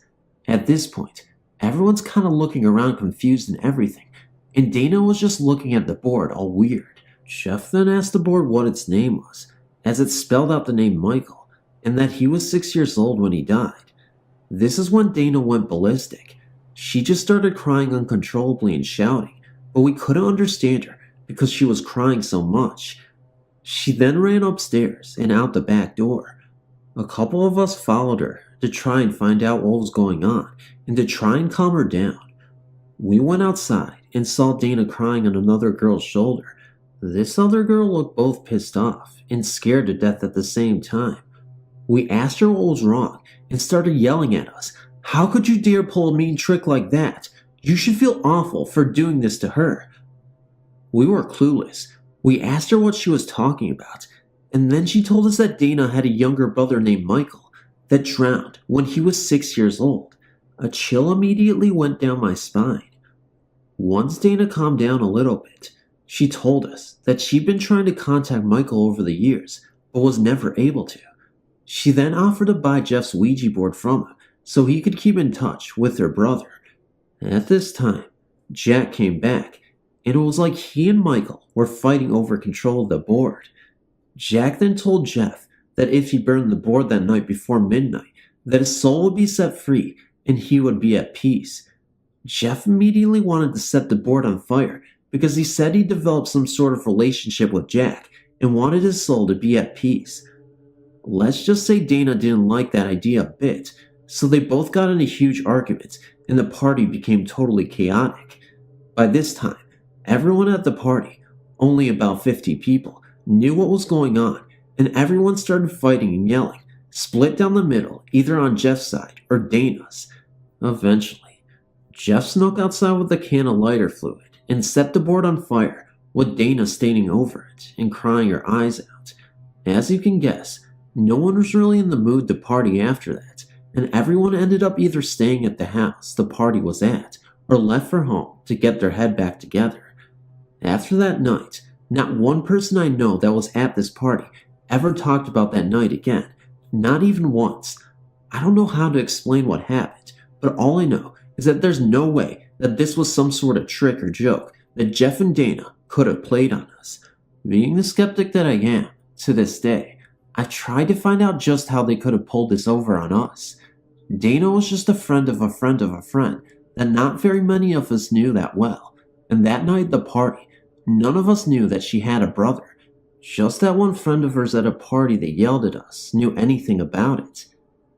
At this point, everyone's kind of looking around confused and everything, and Dana was just looking at the board all weird. Jeff then asked the board what its name was, as it spelled out the name Michael, and that he was 6 years old when he died. This is when Dana went ballistic. She just started crying uncontrollably and shouting, but we couldn't understand her because she was crying so much. She then ran upstairs and out the back door. A couple of us followed her to try and find out what was going on and to try and calm her down. We went outside and saw Dana crying on another girl's shoulder. This other girl looked both pissed off and scared to death at the same time. We asked her what was wrong and started yelling at us. How could you dare pull a mean trick like that? You should feel awful for doing this to her. We were clueless. We asked her what she was talking about, and then she told us that Dana had a younger brother named Michael that drowned when he was 6 years old. A chill immediately went down my spine. Once Dana calmed down a little bit, she told us that she'd been trying to contact Michael over the years, but was never able to. She then offered to buy Jeff's Ouija board from him so he could keep in touch with her brother. At this time, Jack came back, and it was like he and Michael were fighting over control of the board. Jack then told Jeff that if he burned the board that night before midnight, that his soul would be set free and he would be at peace. Jeff immediately wanted to set the board on fire because he said he developed some sort of relationship with Jack and wanted his soul to be at peace. Let's just say Dana didn't like that idea a bit, so they both got into huge arguments and the party became totally chaotic. By this time, everyone at the party, only about 50 people, knew what was going on, and everyone started fighting and yelling, split down the middle, either on Jeff's side or Dana's. Eventually, Jeff snuck outside with a can of lighter fluid and set the board on fire, with Dana standing over it and crying her eyes out. As you can guess, no one was really in the mood to party after that, and everyone ended up either staying at the house the party was at or left for home to get their head back together. After that night, not one person I know that was at this party ever talked about that night again, not even once. I don't know how to explain what happened, but all I know is that there's no way that this was some sort of trick or joke that Jeff and Dana could have played on us. Being the skeptic that I am, to this day, I tried to find out just how they could have pulled this over on us. Dana was just a friend of a friend of a friend that not very many of us knew that well, and that night at the party, none of us knew that she had a brother. Just that one friend of hers at a party that yelled at us knew anything about it.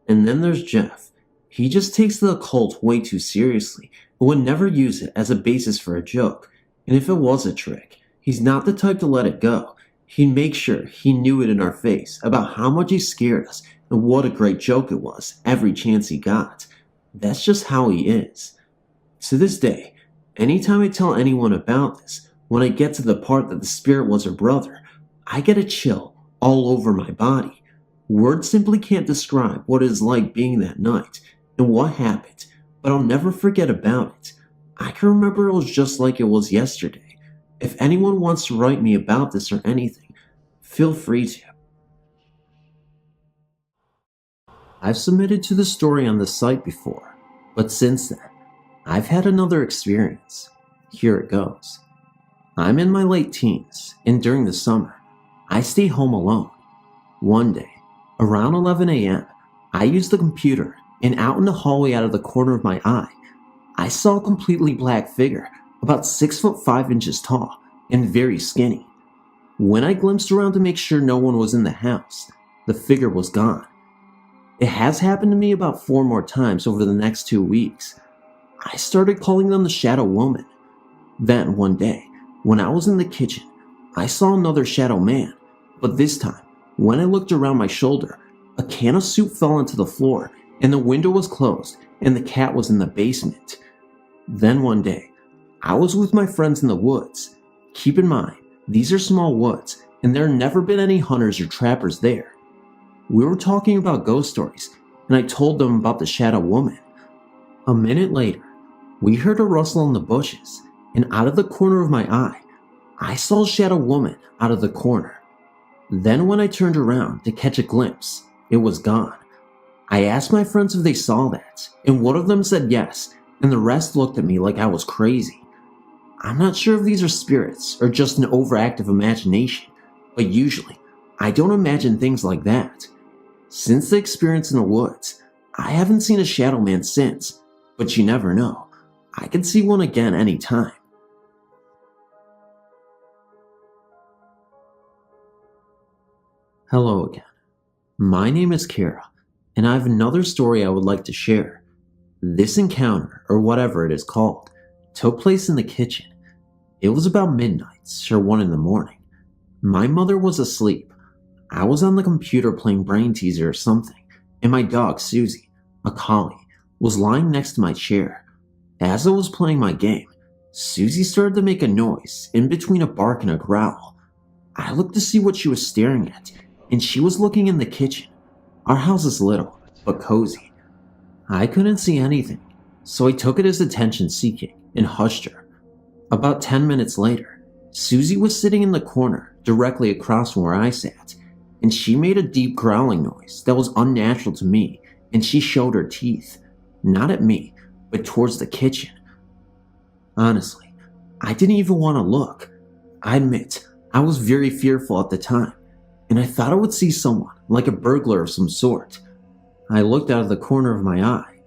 And then there's Jeff. He just takes the occult way too seriously and would never use it as a basis for a joke. And if it was a trick, he's not the type to let it go. He'd make sure he knew it in our face about how much he scared us and what a great joke it was every chance he got. That's just how he is. To this day, anytime I tell anyone about this, when I get to the part that the spirit was her brother, I get a chill all over my body. Words simply can't describe what it is like being that night and what happened, but I'll never forget about it. I can remember it was just like it was yesterday. If anyone wants to write me about this or anything, feel free to. I've submitted to the story on the site before, but since then, I've had another experience. Here it goes. I'm in my late teens, and during the summer, I stay home alone. One day, around 11 a.m., I used the computer, and out in the hallway out of the corner of my eye, I saw a completely black figure, about 6'5" tall, and very skinny. When I glimpsed around to make sure no one was in the house, the figure was gone. It has happened to me about 4 more times over the next 2 weeks. I started calling them the Shadow Woman. Then one day, when I was in the kitchen, I saw another shadow man, but this time, when I looked around my shoulder, a can of soup fell onto the floor, and the window was closed, and the cat was in the basement. Then one day, I was with my friends in the woods. Keep in mind, these are small woods, and there have never been any hunters or trappers there. We were talking about ghost stories, and I told them about the shadow woman. A minute later, we heard a rustle in the bushes, and out of the corner of my eye, I saw a shadow woman out of the corner. Then when I turned around to catch a glimpse, it was gone. I asked my friends if they saw that, and one of them said yes, and the rest looked at me like I was crazy. I'm not sure if these are spirits or just an overactive imagination, but usually, I don't imagine things like that. Since the experience in the woods, I haven't seen a shadow man since, but you never know. I could see one again anytime. Hello again. My name is Kara, and I have another story I would like to share. This encounter, or whatever it is called, took place in the kitchen. It was about midnight, or 1 in the morning. My mother was asleep. I was on the computer playing brain teaser or something, and my dog Susie, a collie, was lying next to my chair. As I was playing my game, Susie started to make a noise in between a bark and a growl. I looked to see what she was staring at, and she was looking in the kitchen. Our house is little, but cozy. I couldn't see anything, so I took it as attention-seeking and hushed her. About 10 minutes later, Susie was sitting in the corner directly across from where I sat, and she made a deep growling noise that was unnatural to me, and she showed her teeth, not at me, but towards the kitchen. Honestly, I didn't even want to look. I admit, I was very fearful at the time, and I thought I would see someone, like a burglar of some sort. I looked out of the corner of my eye.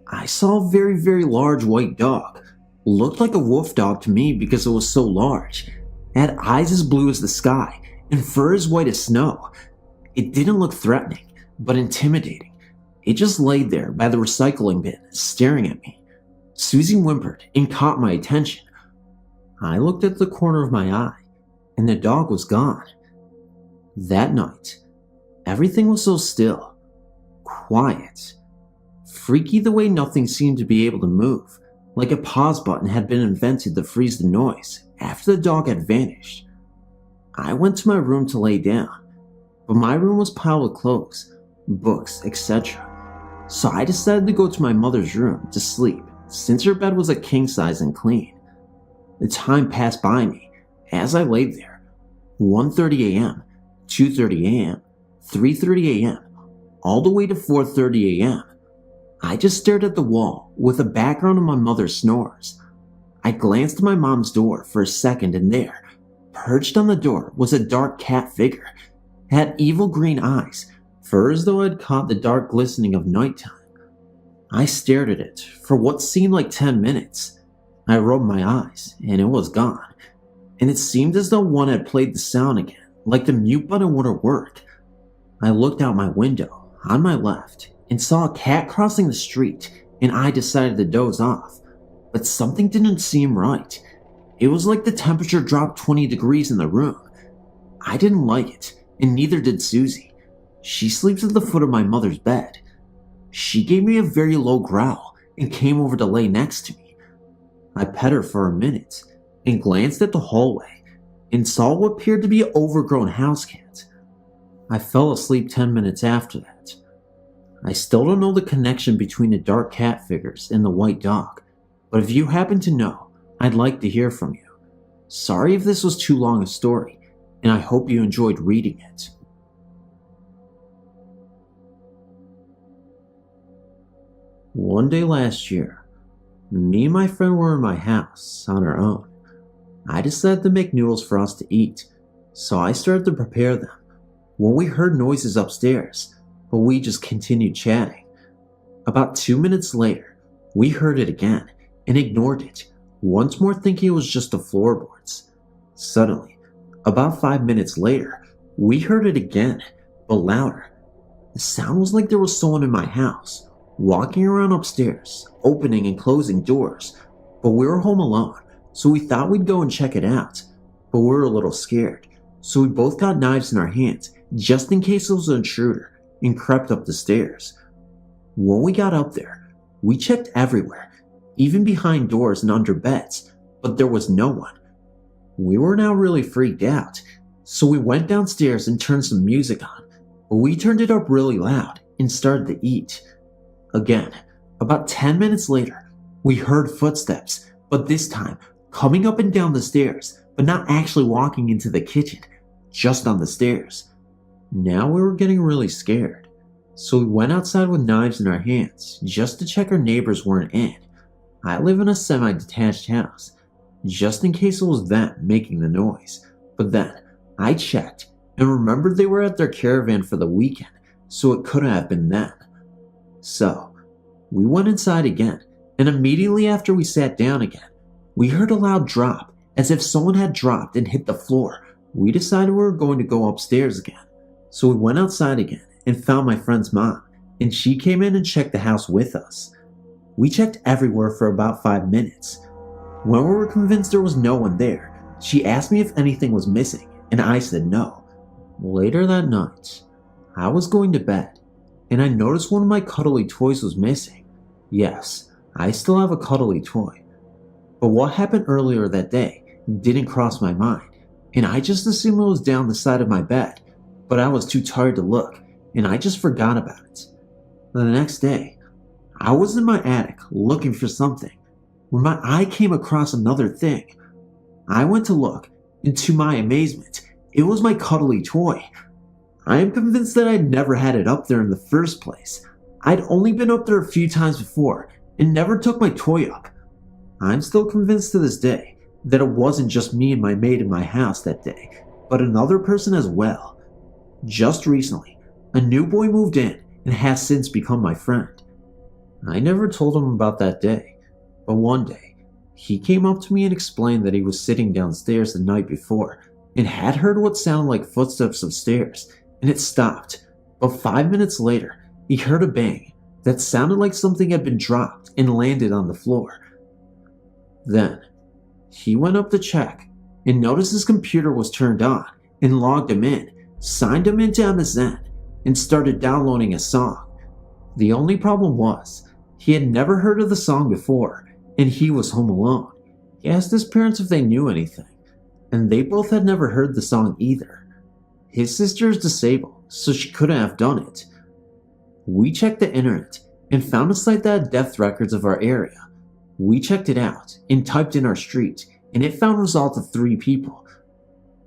I saw a very, very large white dog. Looked like a wolf dog to me because it was so large. It had eyes as blue as the sky and fur as white as snow. It didn't look threatening, but intimidating. It just laid there by the recycling bin, staring at me. Susie whimpered and caught my attention. I looked at the corner of my eye, and the dog was gone. That night, everything was so still, quiet, freaky the way nothing seemed to be able to move, like a pause button had been invented to freeze the noise after the dog had vanished. I went to my room to lay down, but my room was piled with clothes, books, etc. So I decided to go to my mother's room to sleep, since her bed was a king size and clean. The time passed by me as I laid there. 1:30 a.m., 2:30 a.m., 3:30 a.m., all the way to 4:30 a.m. I just stared at the wall with a background of my mother's snores. I glanced at my mom's door for a second, and there, perched on the door, was a dark cat figure. It had evil green eyes, fur as though I'd caught the dark glistening of nighttime. I stared at it for what seemed like 10 minutes. I rubbed my eyes, and it was gone. And it seemed as though one had played the sound again, like the mute button wouldn't work. I looked out my window, on my left, and saw a cat crossing the street, and I decided to doze off. But something didn't seem right. It was like the temperature dropped 20 degrees in the room. I didn't like it, and neither did Susie. She sleeps at the foot of my mother's bed. She gave me a very low growl and came over to lay next to me. I pet her for a minute and glanced at the hallway and saw what appeared to be an overgrown house cat. I fell asleep 10 minutes after that. I still don't know the connection between the dark cat figures and the white dog, but if you happen to know, I'd like to hear from you. Sorry if this was too long a story, and I hope you enjoyed reading it. One day last year, me and my friend were in my house on our own. I decided to make noodles for us to eat, so I started to prepare them when we heard noises upstairs, but we just continued chatting. About 2 minutes later, we heard it again and ignored it, once more thinking it was just the floorboards. Suddenly, about 5 minutes later, we heard it again, but louder. The sound was like there was someone in my house, walking around upstairs, opening and closing doors, but we were home alone, so we thought we'd go and check it out, but we were a little scared, so we both got knives in our hands just in case it was an intruder and crept up the stairs. When we got up there, we checked everywhere, even behind doors and under beds, but there was no one. We were now really freaked out, so we went downstairs and turned some music on, but we turned it up really loud and started to eat. Again, about 10 minutes later, we heard footsteps, but this time coming up and down the stairs, but not actually walking into the kitchen, just on the stairs. Now we were getting really scared, so we went outside with knives in our hands just to check our neighbors weren't in. I live in a semi-detached house, just in case it was them making the noise, but then I checked and remembered they were at their caravan for the weekend, so it couldn't have been them. So, we went inside again, and immediately after we sat down again, we heard a loud drop, as if someone had dropped and hit the floor. We decided we were going to go upstairs again, so we went outside again and found my friend's mom, and she came in and checked the house with us. We checked everywhere for about 5 minutes. When we were convinced there was no one there, she asked me if anything was missing, and I said no. Later that night, I was going to bed, and I noticed one of my cuddly toys was missing. Yes, I still have a cuddly toy. But what happened earlier that day didn't cross my mind, and I just assumed it was down the side of my bed, but I was too tired to look, and I just forgot about it. The next day, I was in my attic looking for something when my eye came across another thing. I went to look, and to my amazement, it was my cuddly toy. I am convinced that I'd never had it up there in the first place. I'd only been up there a few times before and never took my toy up. I'm still convinced to this day that it wasn't just me and my maid in my house that day, but another person as well. Just recently, a new boy moved in and has since become my friend. I never told him about that day, but one day, he came up to me and explained that he was sitting downstairs the night before and had heard what sounded like footsteps upstairs, and it stopped. But 5 minutes later, he heard a bang that sounded like something had been dropped and landed on the floor. Then, he went up to check and noticed his computer was turned on and logged him in, signed him into MSN, and started downloading a song. The only problem was, he had never heard of the song before, and he was home alone. He asked his parents if they knew anything, and they both had never heard the song either. His sister is disabled, so she couldn't have done it. We checked the internet and found a site that had death records of our area. We checked it out and typed in our street, and it found results of 3 people.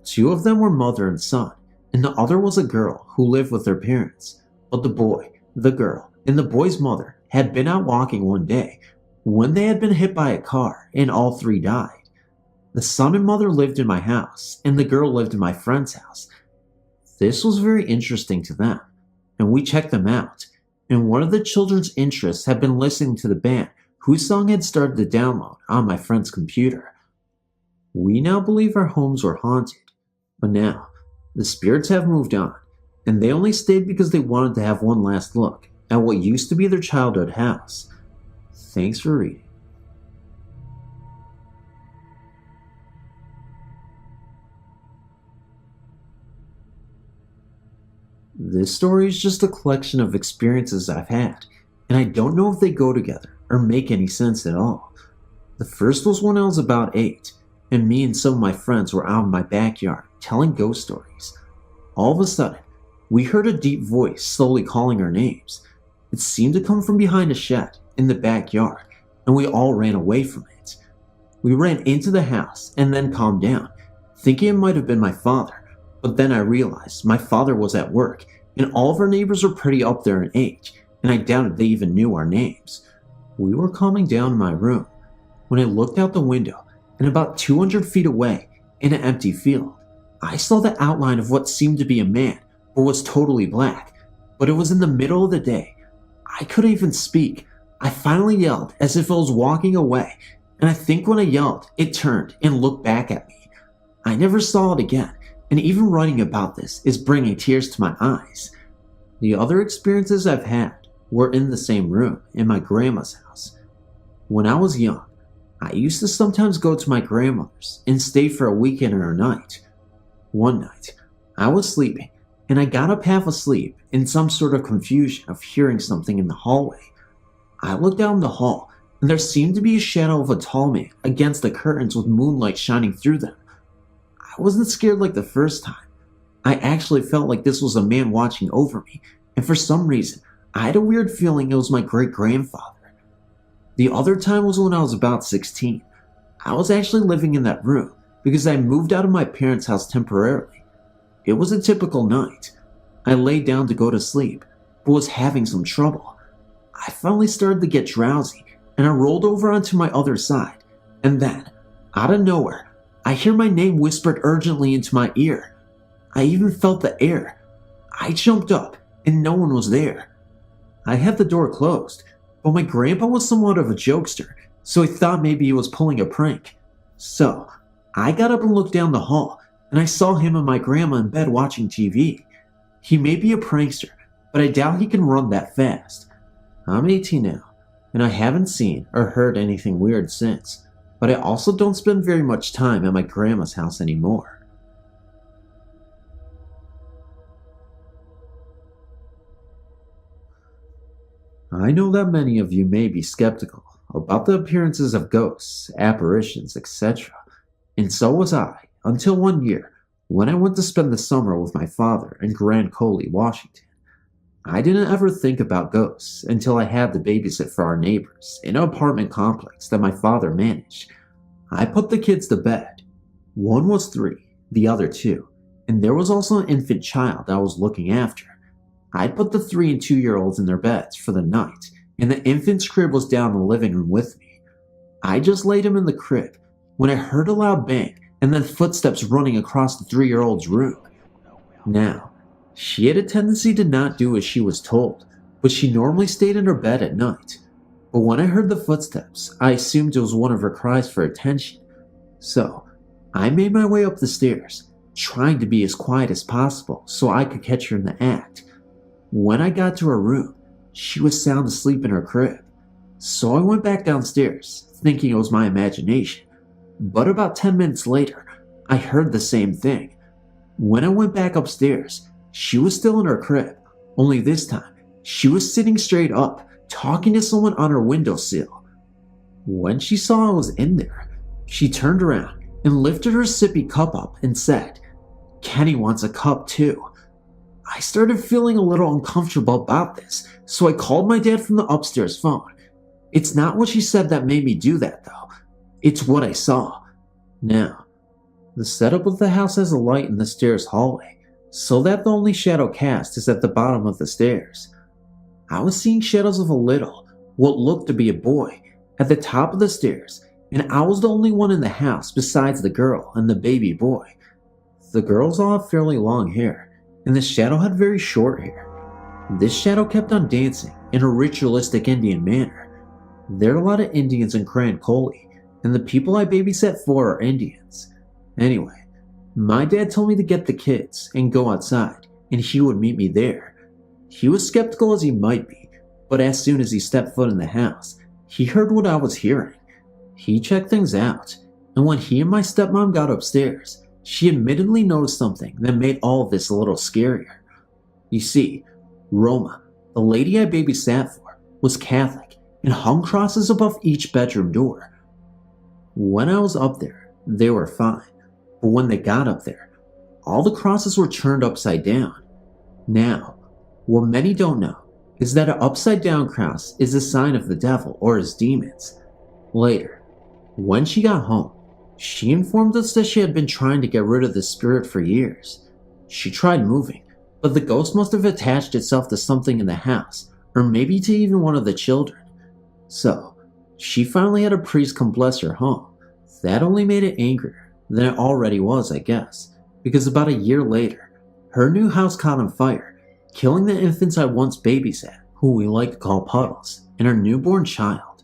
2 of them were mother and son, and the other was a girl who lived with her parents. But the boy, the girl, and the boy's mother had been out walking one day when they had been hit by a car, and all 3 died. The son and mother lived in my house, and the girl lived in my friend's house. This was very interesting to them, and we checked them out, and one of the children's interests had been listening to the band whose song had started to download on my friend's computer. We now believe our homes were haunted, but now the spirits have moved on, and they only stayed because they wanted to have one last look at what used to be their childhood house. Thanks for reading. This story is just a collection of experiences I've had, and I don't know if they go together or make any sense at all. The first was when I was about 8, and me and some of my friends were out in my backyard telling ghost stories. All of a sudden, we heard a deep voice slowly calling our names. It seemed to come from behind a shed in the backyard, and we all ran away from it. We ran into the house and then calmed down, thinking it might have been my father, but then I realized my father was at work, and all of our neighbors were pretty up there in age, and I doubted they even knew our names. We were calming down in my room when I looked out the window, and about 200 feet away, in an empty field, I saw the outline of what seemed to be a man, but was totally black. But it was in the middle of the day. I couldn't even speak. I finally yelled as if I was walking away, and I think when I yelled, it turned and looked back at me. I never saw it again, and even writing about this is bringing tears to my eyes. The other experiences I've had were in the same room in my grandma's house. When I was young, I used to sometimes go to my grandmother's and stay for a weekend or a night. One night, I was sleeping, and I got up half asleep in some sort of confusion of hearing something in the hallway. I looked down the hall, and there seemed to be a shadow of a tall man against the curtains with moonlight shining through them. I wasn't scared like the first time. I actually felt like this was a man watching over me, and for some reason, I had a weird feeling it was my great-grandfather. The other time was when I was about 16. I was actually living in that room because I moved out of my parents' house temporarily. It was a typical night. I laid down to go to sleep, but was having some trouble. I finally started to get drowsy, and I rolled over onto my other side, and then, out of nowhere, I hear my name whispered urgently into my ear. I even felt the air. I jumped up, and no one was there. I had the door closed, but my grandpa was somewhat of a jokester, so I thought maybe he was pulling a prank. So, I got up and looked down the hall, and I saw him and my grandma in bed watching TV. He may be a prankster, but I doubt he can run that fast. I'm 18 now, and I haven't seen or heard anything weird since, but I also don't spend very much time at my grandma's house anymore. I know that many of you may be skeptical about the appearances of ghosts, apparitions, etc., and so was I, until one year when I went to spend the summer with my father in Grand Coulee, Washington. I didn't ever think about ghosts until I had to babysit for our neighbors in an apartment complex that my father managed. I put the kids to bed. One was 3, the other 2, and there was also an infant child I was looking after. I'd put the 3 and 2-year-olds in their beds for the night, and the infant's crib was down in the living room with me. I just laid him in the crib when I heard a loud bang and then footsteps running across the 3-year-old's room. Now, she had a tendency to not do as she was told, but she normally stayed in her bed at night. But when I heard the footsteps, I assumed it was one of her cries for attention. So, I made my way up the stairs, trying to be as quiet as possible so I could catch her in the act. When I got to her room, she was sound asleep in her crib. So I went back downstairs, thinking it was my imagination. But about 10 minutes later, I heard the same thing. When I went back upstairs, she was still in her crib, only this time, she was sitting straight up, talking to someone on her windowsill. When she saw I was in there, she turned around and lifted her sippy cup up and said, "Kenny wants a cup too." I started feeling a little uncomfortable about this, so I called my dad from the upstairs phone. It's not what she said that made me do that though. It's what I saw. Now, the setup of the house has a light in the stairs hallway, so that the only shadow cast is at the bottom of the stairs. I was seeing shadows of a little, what looked to be a boy, at the top of the stairs, and I was the only one in the house besides the girl and the baby boy. The girls all have fairly long hair, and the shadow had very short hair. This shadow kept on dancing in a ritualistic Indian manner. There are a lot of Indians in Grand Coulee, and the people I babysat for are Indians. Anyway, my dad told me to get the kids and go outside, and he would meet me there. He was skeptical as he might be, but as soon as he stepped foot in the house, he heard what I was hearing. He checked things out, and when he and my stepmom got upstairs, she admittedly noticed something that made all of this a little scarier. You see, Roma, the lady I babysat for, was Catholic and hung crosses above each bedroom door. When I was up there, they were fine, but when they got up there, all the crosses were turned upside down. Now, what many don't know is that an upside down cross is a sign of the devil or his demons. Later, when she got home, she informed us that she had been trying to get rid of the spirit for years. She tried moving, but the ghost must have attached itself to something in the house, or maybe to even one of the children. So, she finally had a priest come bless her home. That only made it angrier than it already was, I guess, because about a year later, her new house caught on fire, killing the infants I once babysat, who we like to call Puddles, and her newborn child.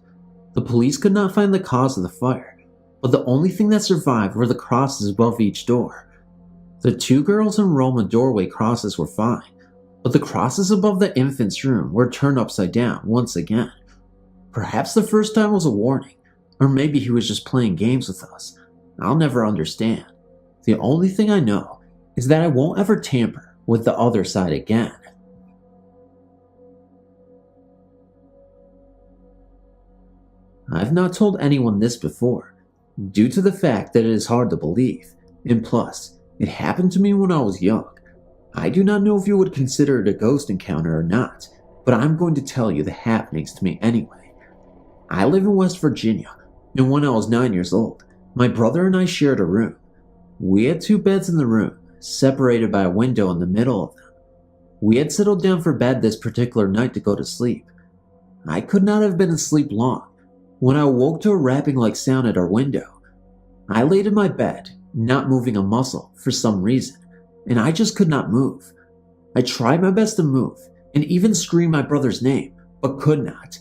The police could not find the cause of the fire, but the only thing that survived were the crosses above each door. The 2 girls in Roma doorway crosses were fine, but the crosses above the infant's room were turned upside down once again. Perhaps the first time was a warning, or maybe he was just playing games with us. I'll never understand. The only thing I know is that I won't ever tamper with the other side again. I've not told anyone this before, due to the fact that it is hard to believe, and plus, it happened to me when I was young. I do not know if you would consider it a ghost encounter or not, but I'm going to tell you the happenings to me anyway. I live in West Virginia, and when I was 9 years old, my brother and I shared a room. We had 2 beds in the room, separated by a window in the middle of them. We had settled down for bed this particular night to go to sleep. I could not have been asleep long when I woke to a rapping-like sound at our window. I laid in my bed, not moving a muscle for some reason, and I just could not move. I tried my best to move and even scream my brother's name, but could not.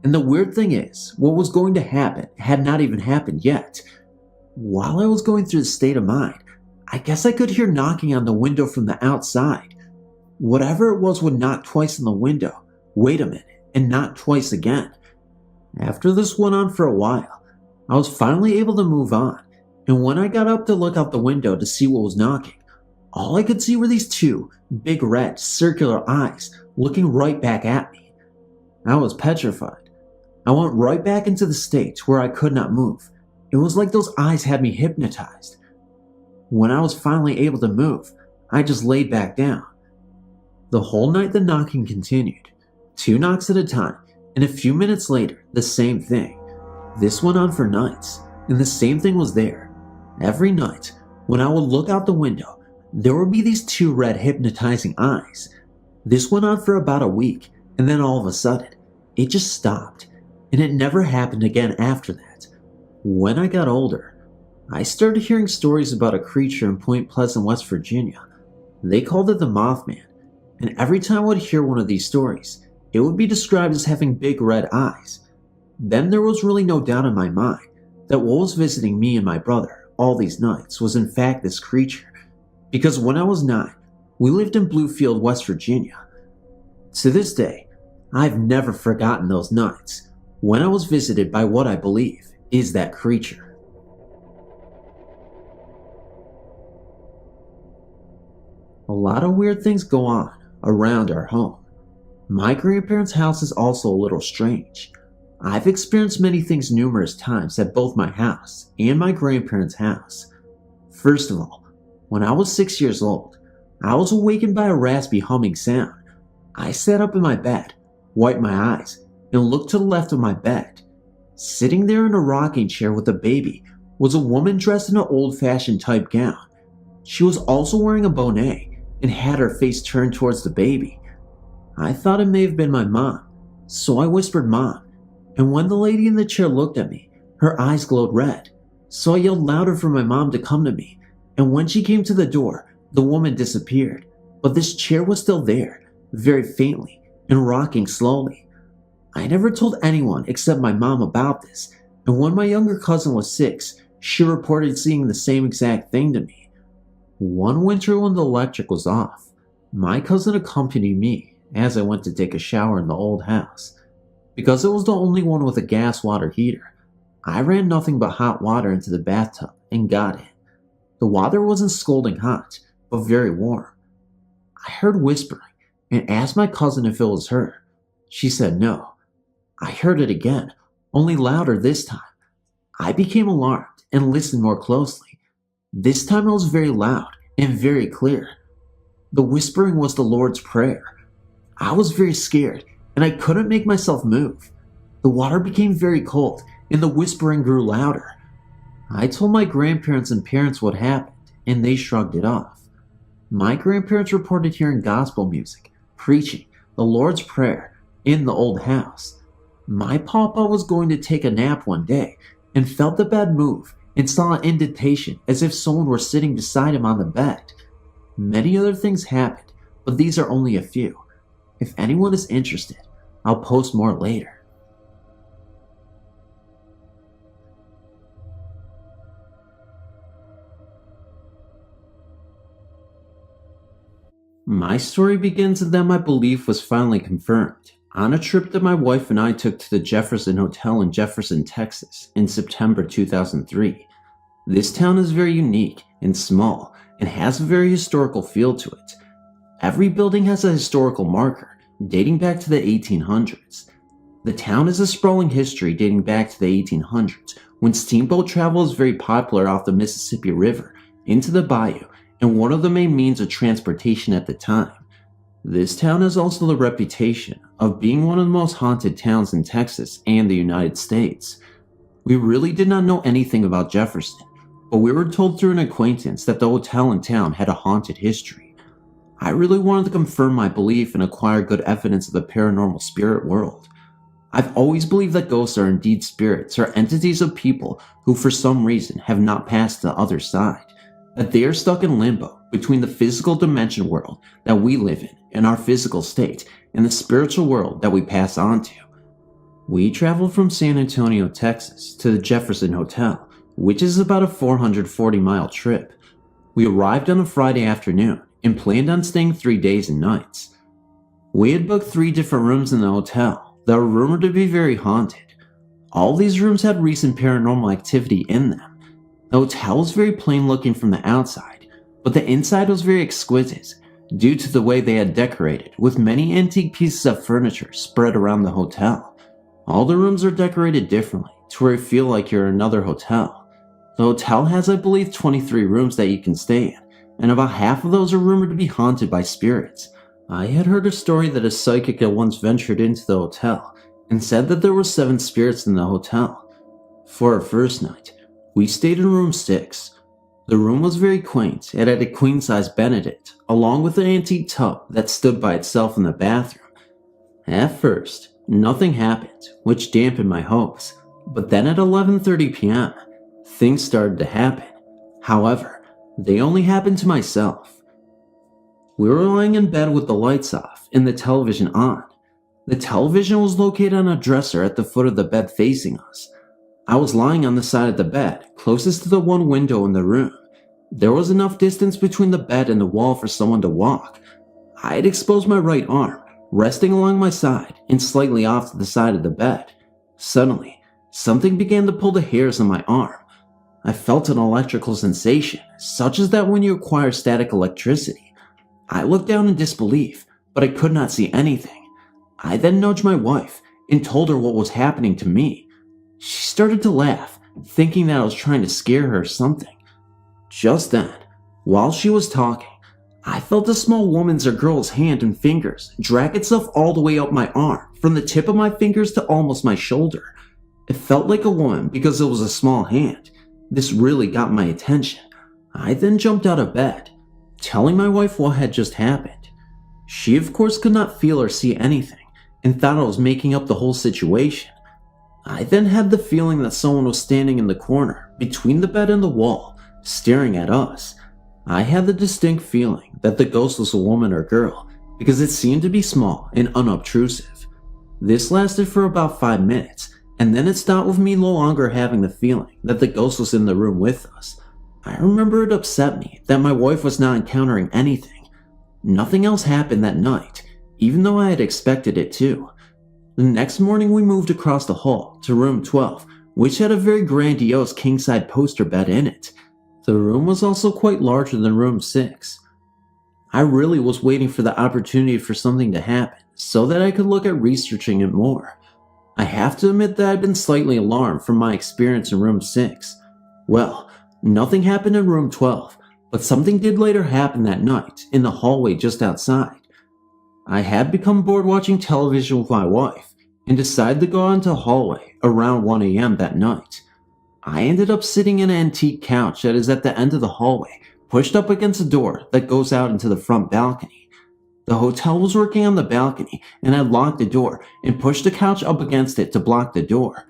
And the weird thing is, what was going to happen had not even happened yet. While I was going through this state of mind, I guess I could hear knocking on the window from the outside. Whatever it was would knock twice on the window, wait a minute, and knock twice again. After this went on for a while, I was finally able to move on, and when I got up to look out the window to see what was knocking, all I could see were these 2 big red circular eyes looking right back at me. I was petrified. I went right back into the state where I could not move. It was like those eyes had me hypnotized. When I was finally able to move, I just laid back down. The whole night the knocking continued, 2 knocks at a time, and a few minutes later, the same thing. This went on for nights, and the same thing was there. Every night, when I would look out the window, there would be these 2 red hypnotizing eyes. This went on for about a week, and then all of a sudden, it just stopped, and it never happened again after that. When I got older, I started hearing stories about a creature in Point Pleasant, West Virginia. They called it the Mothman, and every time I would hear one of these stories, it would be described as having big red eyes. Then there was really no doubt in my mind that what was visiting me and my brother all these nights was in fact this creature, because when I was 9, we lived in Bluefield, West Virginia. To this day, I've never forgotten those nights when I was visited by what I believe is that creature. A lot of weird things go on around our home. My grandparents' house is also a little strange. I've experienced many things numerous times at both my house and my grandparents' house. First of all, when I was 6 years old, I was awakened by a raspy humming sound. I sat up in my bed, wiped my eyes, and looked to the left of my bed. Sitting there in a rocking chair with a baby was a woman dressed in an old-fashioned type gown. She was also wearing a bonnet and had her face turned towards the baby. I thought it may have been my mom, so I whispered "Mom," and when the lady in the chair looked at me, her eyes glowed red. So I yelled louder for my mom to come to me, and when she came to the door, the woman disappeared, but this chair was still there, very faintly, and rocking slowly. I never told anyone except my mom about this, and when my younger cousin was 6, she reported seeing the same exact thing to me. One winter when the electric was off, my cousin accompanied me as I went to take a shower in the old house. Because it was the only one with a gas water heater, I ran nothing but hot water into the bathtub and got in. The water wasn't scalding hot, but very warm. I heard whispering and asked my cousin if it was her. She said no. I heard it again, only louder this time. I became alarmed and listened more closely. This time it was very loud and very clear. The whispering was the Lord's Prayer. I was very scared and I couldn't make myself move. The water became very cold and the whispering grew louder. I told my grandparents and parents what happened and they shrugged it off. My grandparents reported hearing gospel music, preaching, the Lord's Prayer in the old house. My papa was going to take a nap one day and felt the bed move and saw an indentation as if someone were sitting beside him on the bed. Many other things happened, but these are only a few. If anyone is interested, I'll post more later. My story begins and then my belief was finally confirmed on a trip that my wife and I took to the Jefferson Hotel in Jefferson, Texas in September 2003. This town is very unique and small and has a very historical feel to it. Every building has a historical marker dating back to the 1800s. The town has a sprawling history dating back to the 1800s when steamboat travel was very popular off the Mississippi River into the bayou and one of the main means of transportation at the time. This town has also the reputation of being one of the most haunted towns in Texas and the United States. We really did not know anything about Jefferson, but we were told through an acquaintance that the hotel in town had a haunted history. I really wanted to confirm my belief and acquire good evidence of the paranormal spirit world. I've always believed that ghosts are indeed spirits or entities of people who for some reason have not passed to the other side, that they are stuck in limbo between the physical dimension world that we live in our physical state, and the spiritual world that we pass on to. We traveled from San Antonio, Texas to the Jefferson Hotel, which is about a 440-mile trip. We arrived on a Friday afternoon and planned on staying 3 days and nights. We had booked 3 different rooms in the hotel that were rumored to be very haunted. All these rooms had recent paranormal activity in them. The hotel was very plain looking from the outside, but the inside was very exquisite due to the way they had decorated with many antique pieces of furniture spread around the hotel. All the rooms are decorated differently to where you feel like you're in another hotel. The hotel has, I believe, 23 rooms that you can stay in, and about half of those are rumored to be haunted by spirits. I had heard a story that a psychic had once ventured into the hotel and said that there were 7 spirits in the hotel. For our first night, we stayed in room 6. The room was very quaint. It had a queen-size Benedict, along with an antique tub that stood by itself in the bathroom. At first, nothing happened, which dampened my hopes, but then at 11:30 p.m., things started to happen. However, they only happened to myself. We were lying in bed with the lights off and the television on. The television was located on a dresser at the foot of the bed facing us. I was lying on the side of the bed, closest to the one window in the room. There was enough distance between the bed and the wall for someone to walk. I had exposed my right arm, resting along my side and slightly off to the side of the bed. Suddenly, something began to pull the hairs on my arm. I felt an electrical sensation, such as that when you acquire static electricity. I looked down in disbelief, but I could not see anything. I then nudged my wife and told her what was happening to me. She started to laugh, thinking that I was trying to scare her or something. Just then, while she was talking, I felt a small woman's or girl's hand and fingers drag itself all the way up my arm, from the tip of my fingers to almost my shoulder. It felt like a woman because it was a small hand. This really got my attention. I then jumped out of bed, telling my wife what had just happened. She of course could not feel or see anything and thought I was making up the whole situation. I then had the feeling that someone was standing in the corner between the bed and the wall, staring at us. I had the distinct feeling that the ghost was a woman or girl because it seemed to be small and unobtrusive. This lasted for about 5 minutes, and then it stopped with me no longer having the feeling that the ghost was in the room with us. I remember it upset me that my wife was not encountering anything. Nothing else happened that night, even though I had expected it to. The next morning we moved across the hall to room 12, which had a very grandiose king-size poster bed in it. The room was also quite larger than room 6. I really was waiting for the opportunity for something to happen so that I could look at researching it more. I have to admit that I'd been slightly alarmed from my experience in room 6. Well, nothing happened in room 12, but something did later happen that night in the hallway just outside. I had become bored watching television with my wife and decided to go out into the hallway around 1 a.m. that night. I ended up sitting in an antique couch that is at the end of the hallway, pushed up against a door that goes out into the front balcony. The hotel was working on the balcony and I locked the door and pushed the couch up against it to block the door.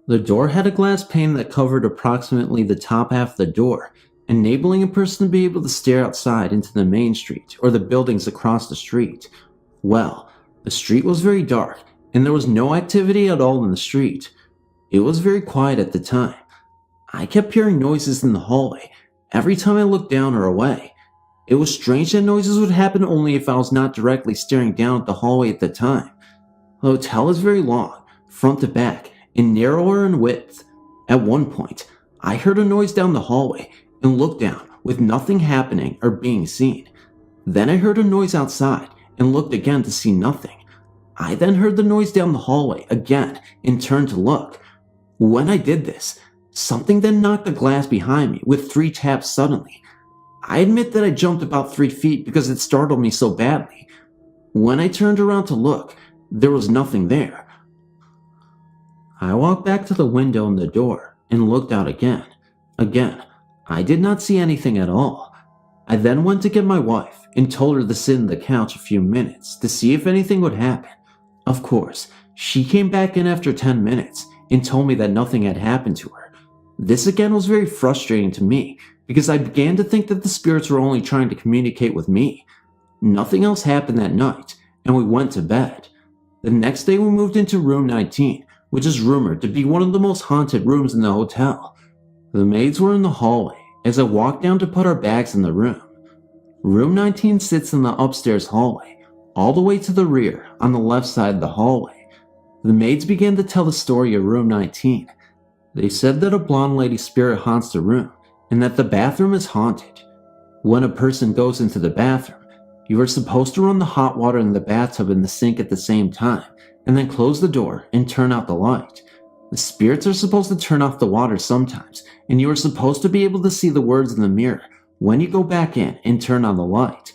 The door had a glass pane that covered approximately the top half of the door, enabling a person to be able to stare outside into the main street or the buildings across the street. Well, the street was very dark and there was no activity at all in the street. It was very quiet at the time. I kept hearing noises in the hallway every time I looked down or away. It was strange that noises would happen only if I was not directly staring down at the hallway at the time. The hotel is very long, front to back, and narrower in width. At one point, I heard a noise down the hallway and looked down with nothing happening or being seen. Then I heard a noise outside and looked again to see nothing. I then heard the noise down the hallway again and turned to look. When I did this, something then knocked the glass behind me with 3 taps suddenly. I admit that I jumped about 3 feet because it startled me so badly. When I turned around to look, there was nothing there. I walked back to the window and the door and looked out again. Again, I did not see anything at all. I then went to get my wife and told her to sit on the couch a few minutes to see if anything would happen. Of course, she came back in after 10 minutes and told me that nothing had happened to her. This again was very frustrating to me because I began to think that the spirits were only trying to communicate with me. Nothing else happened that night, and we went to bed. The next day we moved into room 19, which is rumored to be one of the most haunted rooms in the hotel. The maids were in the hallway as I walked down to put our bags in the room. Room 19 sits in the upstairs hallway, all the way to the rear on the left side of the hallway. The maids began to tell the story of room 19. They said that a blonde lady spirit haunts the room and that the bathroom is haunted. When a person goes into the bathroom, you are supposed to run the hot water in the bathtub and the sink at the same time, and then close the door and turn out the light. The spirits are supposed to turn off the water sometimes, and you are supposed to be able to see the words in the mirror when you go back in and turn on the light.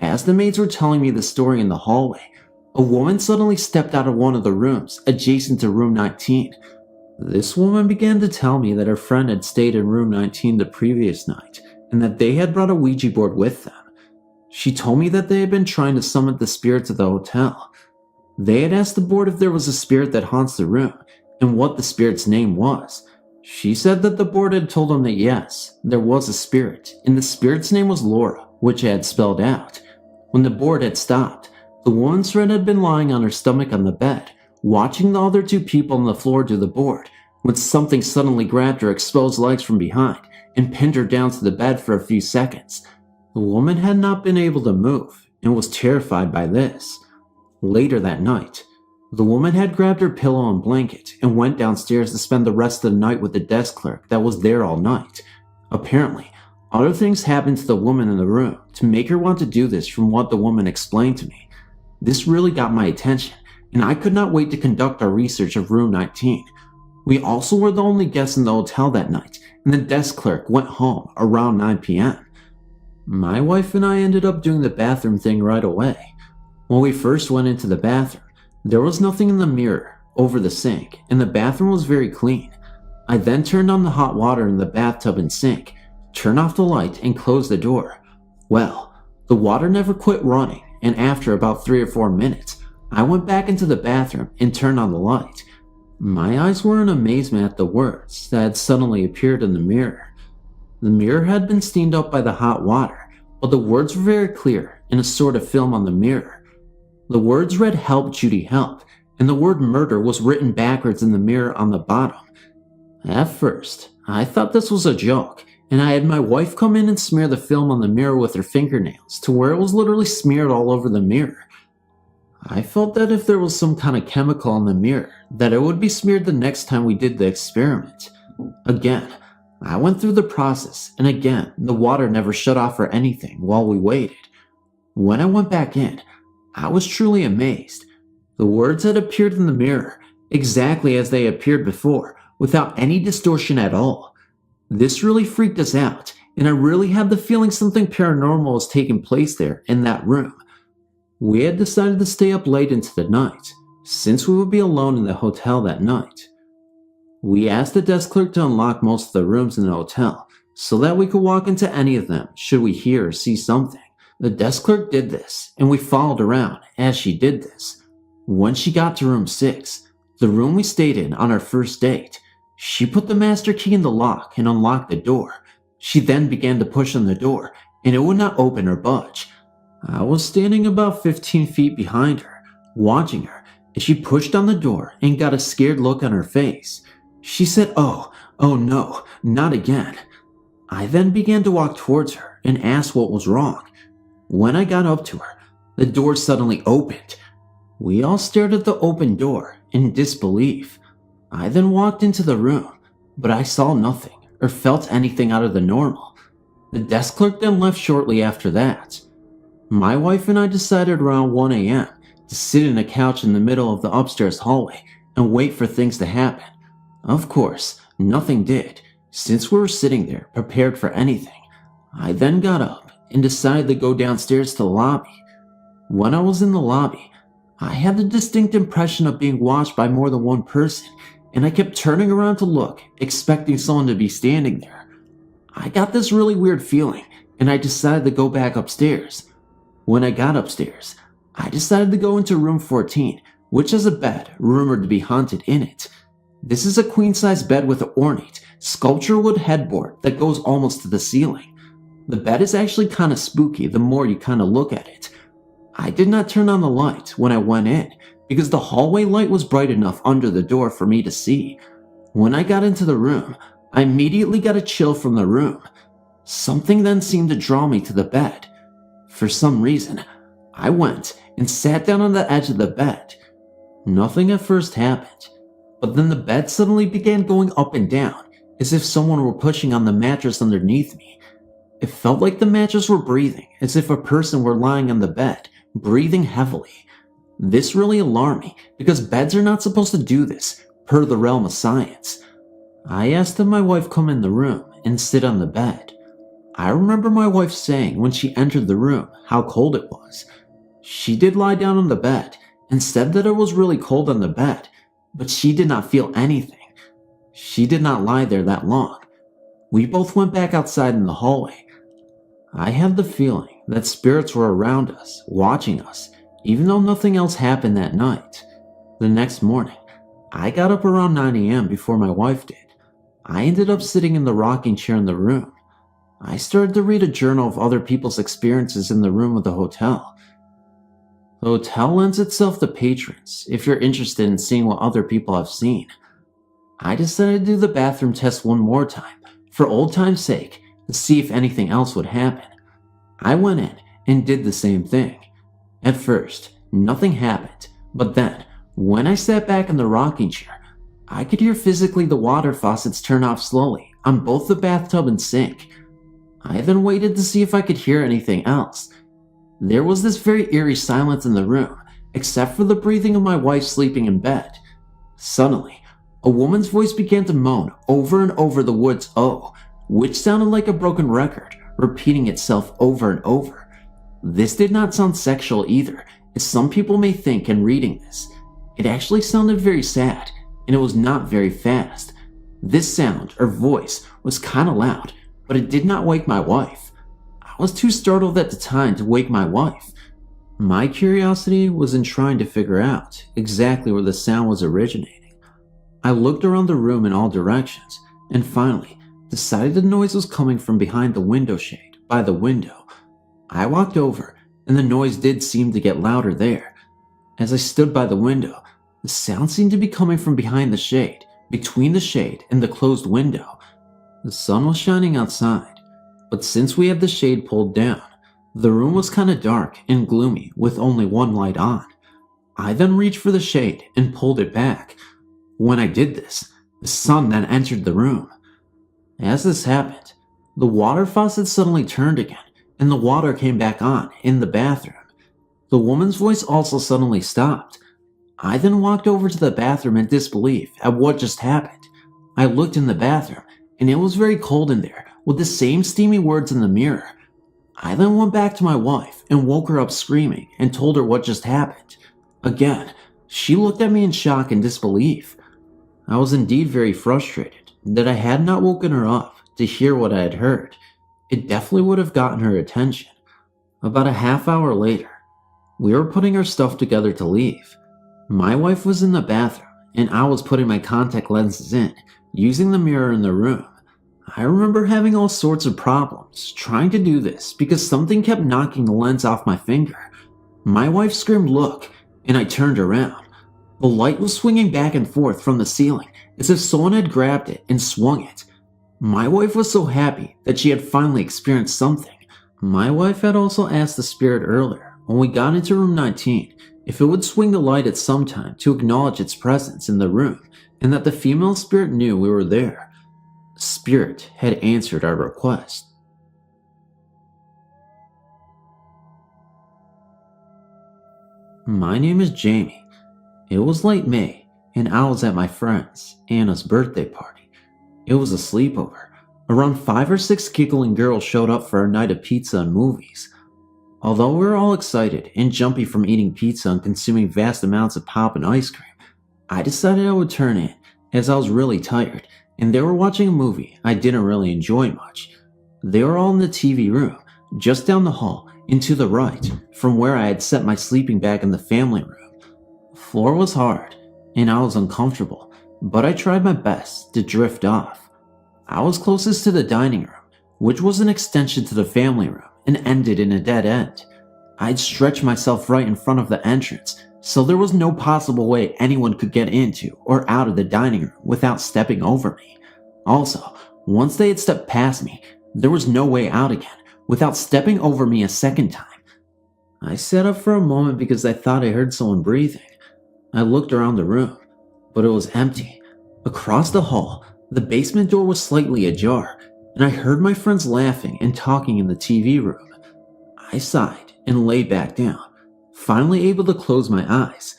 As the maids were telling me the story in the hallway, a woman suddenly stepped out of one of the rooms adjacent to room 19. This woman began to tell me that her friend had stayed in room 19 the previous night, and that they had brought a Ouija board with them. She told me that they had been trying to summon the spirits of the hotel. They had asked the board if there was a spirit that haunts the room, and what the spirit's name was. She said that the board had told them that yes, there was a spirit, and the spirit's name was Laura, which I had spelled out. When the board had stopped, the woman's friend had been lying on her stomach on the bed, watching the other two people on the floor do the board, when something suddenly grabbed her exposed legs from behind and pinned her down to the bed for a few seconds. The woman had not been able to move and was terrified by this. Later that night, the woman had grabbed her pillow and blanket and went downstairs to spend the rest of the night with the desk clerk that was there all night. Apparently, other things happened to the woman in the room to make her want to do this from what the woman explained to me. This really got my attention, and I could not wait to conduct our research of room 19. We also were the only guests in the hotel that night, and the desk clerk went home around 9 p.m. My wife and I ended up doing the bathroom thing right away. When we first went into the bathroom, there was nothing in the mirror over the sink, and the bathroom was very clean. I then turned on the hot water in the bathtub and sink, turned off the light, and closed the door. Well, the water never quit running, and after about 3 or 4 minutes, I went back into the bathroom and turned on the light. My eyes were in amazement at the words that had suddenly appeared in the mirror. The mirror had been steamed up by the hot water, but the words were very clear in a sort of film on the mirror. The words read "Help, Judy, help," and the word "murder" was written backwards in the mirror on the bottom. At first, I thought this was a joke, and I had my wife come in and smear the film on the mirror with her fingernails to where it was literally smeared all over the mirror. I felt that if there was some kind of chemical on the mirror, that it would be smeared the next time we did the experiment. Again, I went through the process, and again, the water never shut off or anything while we waited. When I went back in, I was truly amazed. The words had appeared in the mirror, exactly as they appeared before, without any distortion at all. This really freaked us out, and I really had the feeling something paranormal was taking place there in that room. We had decided to stay up late into the night, since we would be alone in the hotel that night. We asked the desk clerk to unlock most of the rooms in the hotel, so that we could walk into any of them should we hear or see something. The desk clerk did this, and we followed around as she did this. When she got to room 6, the room we stayed in on our first date, she put the master key in the lock and unlocked the door. She then began to push on the door, and it would not open or budge. I was standing about 15 feet behind her, watching her, as she pushed on the door and got a scared look on her face. She said, oh no, not again." I then began to walk towards her and asked what was wrong. When I got up to her, the door suddenly opened. We all stared at the open door in disbelief. I then walked into the room, but I saw nothing or felt anything out of the normal. The desk clerk then left shortly after that. My wife and I decided around 1 a.m. to sit in a couch in the middle of the upstairs hallway and wait for things to happen. Of course, nothing did, since we were sitting there prepared for anything. I then got up and decided to go downstairs to the lobby. When I was in the lobby, I had the distinct impression of being watched by more than one person, and I kept turning around to look, expecting someone to be standing there. I got this really weird feeling, and I decided to go back upstairs. When I got upstairs, I decided to go into room 14, which has a bed rumored to be haunted in it. This is a queen-size bed with an ornate, sculpture wood headboard that goes almost to the ceiling. The bed is actually kind of spooky the more you kind of look at it. I did not turn on the light when I went in because the hallway light was bright enough under the door for me to see. When I got into the room, I immediately got a chill from the room. Something then seemed to draw me to the bed. For some reason, I went and sat down on the edge of the bed. Nothing at first happened, but then the bed suddenly began going up and down as if someone were pushing on the mattress underneath me. It felt like the mattress were breathing as if a person were lying on the bed, breathing heavily. This really alarmed me because beds are not supposed to do this, per the realm of science. I asked that my wife come in the room and sit on the bed. I remember my wife saying when she entered the room how cold it was. She did lie down on the bed and said that it was really cold on the bed, but she did not feel anything. She did not lie there that long. We both went back outside in the hallway. I had the feeling that spirits were around us, watching us, even though nothing else happened that night. The next morning, I got up around 9 a.m. before my wife did. I ended up sitting in the rocking chair in the room. I started to read a journal of other people's experiences in the room of the hotel. The hotel lends itself to patrons if you're interested in seeing what other people have seen. I decided to do the bathroom test one more time, for old time's sake, to see if anything else would happen. I went in and did the same thing. At first, nothing happened, but then, when I sat back in the rocking chair, I could hear physically the water faucets turn off slowly on both the bathtub and sink. I then waited to see if I could hear anything else. There was this very eerie silence in the room, except for the breathing of my wife sleeping in bed. Suddenly, a woman's voice began to moan over and over the words "oh," which sounded like a broken record, repeating itself over and over. This did not sound sexual either, as some people may think in reading this. It actually sounded very sad, and it was not very fast. This sound, or voice, was kinda loud, but it did not wake my wife. I was too startled at the time to wake my wife. My curiosity was in trying to figure out exactly where the sound was originating. I looked around the room in all directions, and finally decided the noise was coming from behind the window shade by the window. I walked over, and the noise did seem to get louder there. As I stood by the window, the sound seemed to be coming from behind the shade, between the shade and the closed window. The sun was shining outside, but since we had the shade pulled down, the room was kinda dark and gloomy with only one light on. I then reached for the shade and pulled it back. When I did this, the sun then entered the room. As this happened, the water faucet suddenly turned again, and the water came back on in the bathroom. The woman's voice also suddenly stopped. I then walked over to the bathroom in disbelief at what just happened. I looked in the bathroom, and it was very cold in there, with the same steamy words in the mirror. I then went back to my wife and woke her up screaming and told her what just happened. Again, she looked at me in shock and disbelief. I was indeed very frustrated that I had not woken her up to hear what I had heard. It definitely would have gotten her attention. About a half hour later, we were putting our stuff together to leave. My wife was in the bathroom, and I was putting my contact lenses in, using the mirror in the room. I remember having all sorts of problems trying to do this because something kept knocking the lens off my finger. My wife screamed, "Look," and I turned around. The light was swinging back and forth from the ceiling as if someone had grabbed it and swung it. My wife was so happy that she had finally experienced something. My wife had also asked the spirit earlier, when we got into room 19, if it would swing the light at some time to acknowledge its presence in the room, and that the female spirit knew we were there. Spirit had answered our request. My name is Jamie. It was late May, and I was at my friend's, Anna's birthday party. It was a sleepover. Around 5 or 6 giggling girls showed up for a night of pizza and movies. Although we were all excited and jumpy from eating pizza and consuming vast amounts of pop and ice cream, I decided I would turn in, as I was really tired, and they were watching a movie I didn't really enjoy much. They were all in the TV room, just down the hall and to the right from where I had set my sleeping bag in the family room. The floor was hard, and I was uncomfortable, but I tried my best to drift off. I was closest to the dining room, which was an extension to the family room and ended in a dead end. I'd stretched myself right in front of the entrance, so there was no possible way anyone could get into or out of the dining room without stepping over me. Also, once they had stepped past me, there was no way out again without stepping over me a second time. I sat up for a moment because I thought I heard someone breathing. I looked around the room, but it was empty. Across the hall, the basement door was slightly ajar, and I heard my friends laughing and talking in the TV room. I sighed and lay back down, finally able to close my eyes.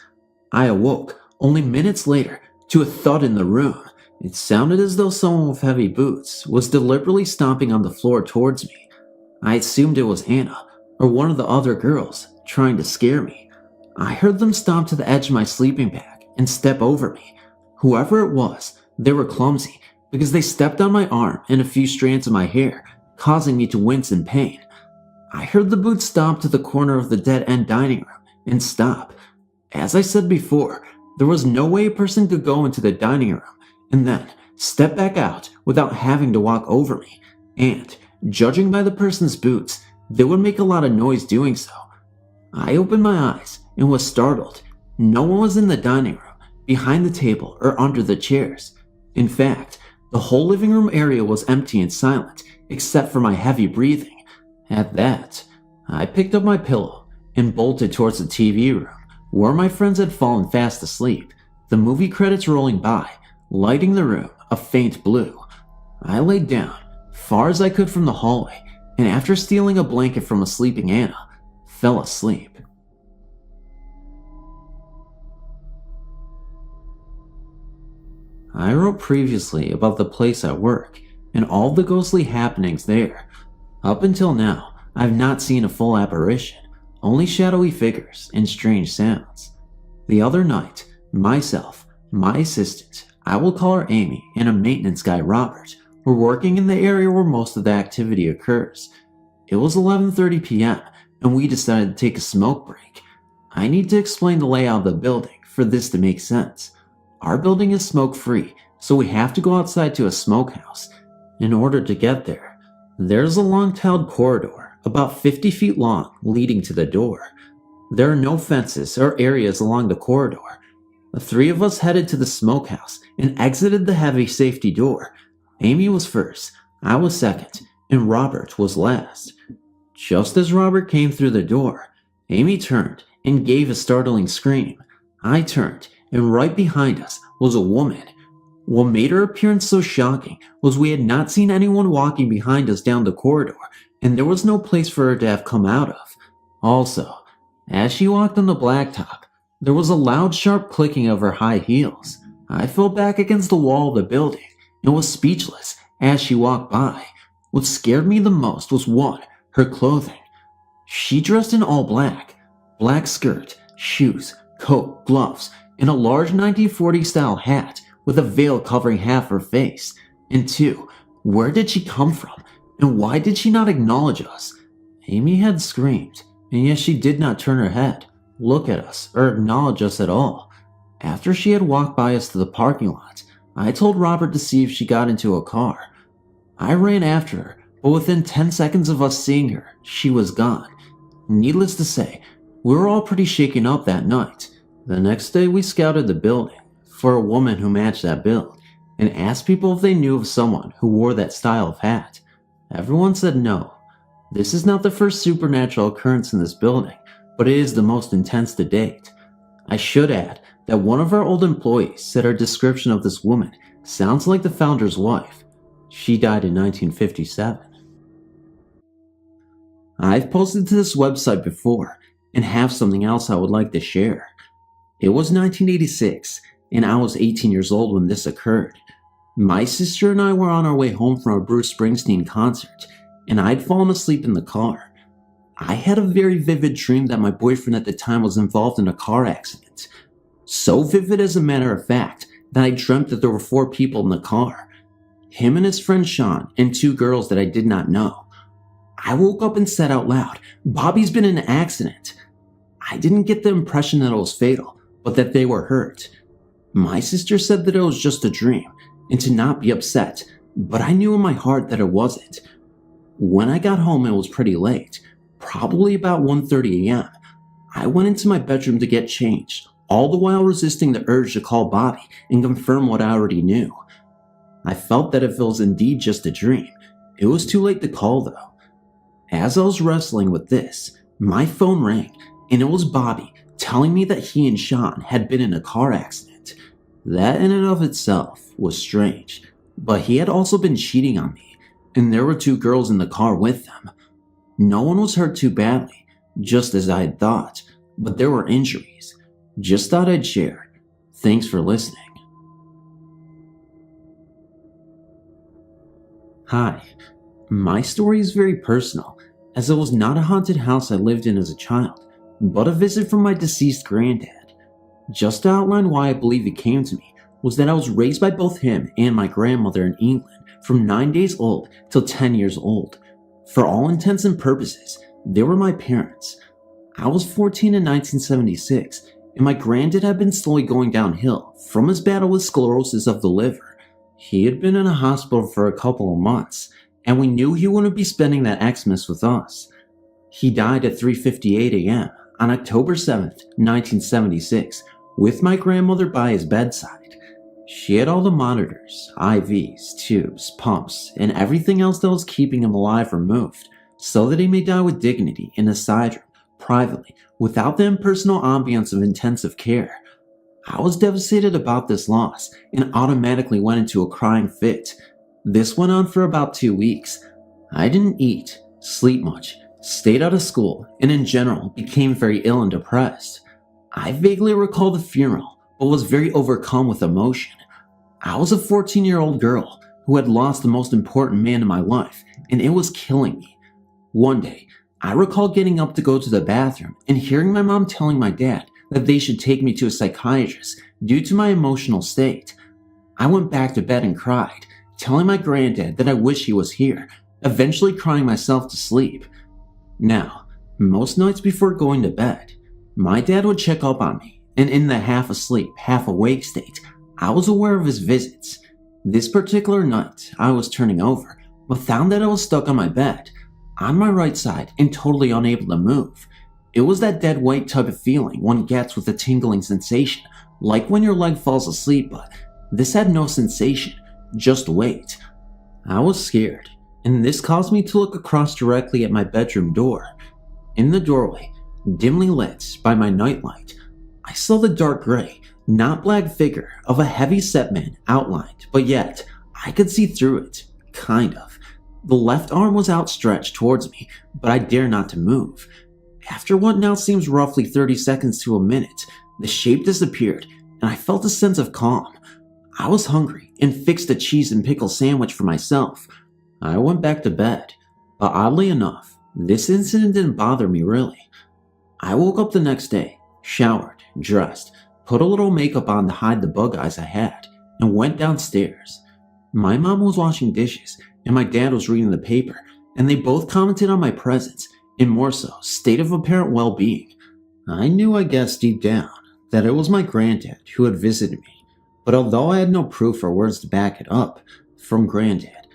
I awoke only minutes later to a thud in the room. It sounded as though someone with heavy boots was deliberately stomping on the floor towards me. I assumed it was Anna or one of the other girls trying to scare me. I heard them stomp to the edge of my sleeping bag and step over me. Whoever it was, they were clumsy because they stepped on my arm and a few strands of my hair, causing me to wince in pain. I heard the boots stomp to the corner of the dead-end dining room and stop. As I said before, there was no way a person could go into the dining room and then step back out without having to walk over me, and, judging by the person's boots, they would make a lot of noise doing so. I opened my eyes and was startled. No one was in the dining room, behind the table, or under the chairs. In fact, the whole living room area was empty and silent, except for my heavy breathing. At that, I picked up my pillow and bolted towards the TV room, where my friends had fallen fast asleep, the movie credits rolling by, lighting the room a faint blue. I laid down, far as I could from the hallway, and after stealing a blanket from a sleeping Anna, fell asleep. I wrote previously about the place I work and all the ghostly happenings there. Up until now, I've not seen a full apparition, only shadowy figures and strange sounds. The other night, myself, my assistant, I will call her Amy, and a maintenance guy, Robert, were working in the area where most of the activity occurs. It was 11:30 p.m., and we decided to take a smoke break. I need to explain the layout of the building for this to make sense. Our building is smoke-free, so we have to go outside to a smokehouse. In order to get there, there's a long-tiled corridor, about 50 feet long, leading to the door. There are no fences or areas along the corridor. The three of us headed to the smokehouse and exited the heavy safety door. Amy was first, I was second, and Robert was last. Just as Robert came through the door, Amy turned and gave a startling scream. I turned, and right behind us was a woman. What made her appearance so shocking was we had not seen anyone walking behind us down the corridor, and there was no place for her to have come out of. Also, as she walked on the blacktop, there was a loud, sharp clicking of her high heels. I fell back against the wall of the building and was speechless as she walked by. What scared me the most was one, her clothing. She dressed in all black. Black skirt, shoes, coat, gloves, and a large 1940s-style hat with a veil covering half her face. And two, where did she come from? And why did she not acknowledge us? Amy had screamed, and yet she did not turn her head, look at us, or acknowledge us at all. After she had walked by us to the parking lot, I told Robert to see if she got into a car. I ran after her, but within 10 seconds of us seeing her, she was gone. Needless to say, we were all pretty shaken up that night. The next day we scouted the building for a woman who matched that build and asked people if they knew of someone who wore that style of hat. Everyone said no. This is not the first supernatural occurrence in this building, but it is the most intense to date. I should add that one of our old employees said our description of this woman sounds like the founder's wife. She died in 1957. I've posted to this website before and have something else I would like to share. It was 1986 and I was 18 years old when this occurred. My sister and I were on our way home from a Bruce Springsteen concert and I'd fallen asleep in the car. I had a very vivid dream that my boyfriend at the time was involved in a car accident. So vivid, as a matter of fact, that I dreamt that there were 4 people in the car. Him and his friend Sean, and 2 girls that I did not know. I woke up and said out loud, "Bobby's been in an accident." I didn't get the impression that it was fatal, but that they were hurt. My sister said that it was just a dream, and to not be upset, but I knew in my heart that it wasn't. When I got home, it was pretty late, probably about 1:30 a.m. I went into my bedroom to get changed, all the while resisting the urge to call Bobby and confirm what I already knew. I felt that if it was indeed just a dream, it was too late to call though. As I was wrestling with this, my phone rang, and it was Bobby telling me that he and Sean had been in a car accident. That in and of itself was strange, but he had also been cheating on me, and there were 2 girls in the car with them. No one was hurt too badly, just as I had thought, but there were injuries. Just thought I'd share. Thanks for listening. Hi. My story is very personal, as it was not a haunted house I lived in as a child, but a visit from my deceased granddad. Just to outline why I believe it came to me was that I was raised by both him and my grandmother in England from 9 days old till 10 years old. For all intents and purposes, they were my parents. I was 14 in 1976, and my granddad had been slowly going downhill from his battle with sclerosis of the liver. He had been in a hospital for a couple of months, and we knew he wouldn't be spending that Xmas with us. He died at 3:58 a.m. on October 7th, 1976, with my grandmother by his bedside. She had all the monitors, IVs, tubes, pumps, and everything else that was keeping him alive removed, so that he may die with dignity in a side room, privately, without the impersonal ambience of intensive care. I was devastated about this loss and automatically went into a crying fit. This went on for about 2 weeks. I didn't eat, sleep much, stayed out of school, and in general became very ill and depressed. I vaguely recall the funeral, but was very overcome with emotion. I was a 14-year-old girl who had lost the most important man in my life, and it was killing me. One day, I recall getting up to go to the bathroom and hearing my mom telling my dad that they should take me to a psychiatrist due to my emotional state. I went back to bed and cried, telling my granddad that I wish he was here, eventually crying myself to sleep. Now, most nights before going to bed, my dad would check up on me, and in the half asleep, half awake state, I was aware of his visits. This particular night, I was turning over, but found that I was stuck on my bed, on my right side, and totally unable to move. It was that dead weight type of feeling one gets with a tingling sensation, like when your leg falls asleep, but this had no sensation, just weight. I was scared, and this caused me to look across directly at my bedroom door. In the doorway, dimly lit by my nightlight, I saw the dark gray, not black figure of a heavy-set man outlined, but yet I could see through it, kind of. The left arm was outstretched towards me, but I dare not to move. After what now seems roughly 30 seconds to a minute, the shape disappeared, and I felt a sense of calm. I was hungry and fixed a cheese and pickle sandwich for myself. I went back to bed, but oddly enough, this incident didn't bother me really. I woke up the next day, showered, dressed, put a little makeup on to hide the bug eyes I had, and went downstairs. My mom was washing dishes, and my dad was reading the paper, and they both commented on my presence, and more so, state of apparent well-being. I knew, I guess, deep down, that it was my granddad who had visited me, but although I had no proof or words to back it up from granddad,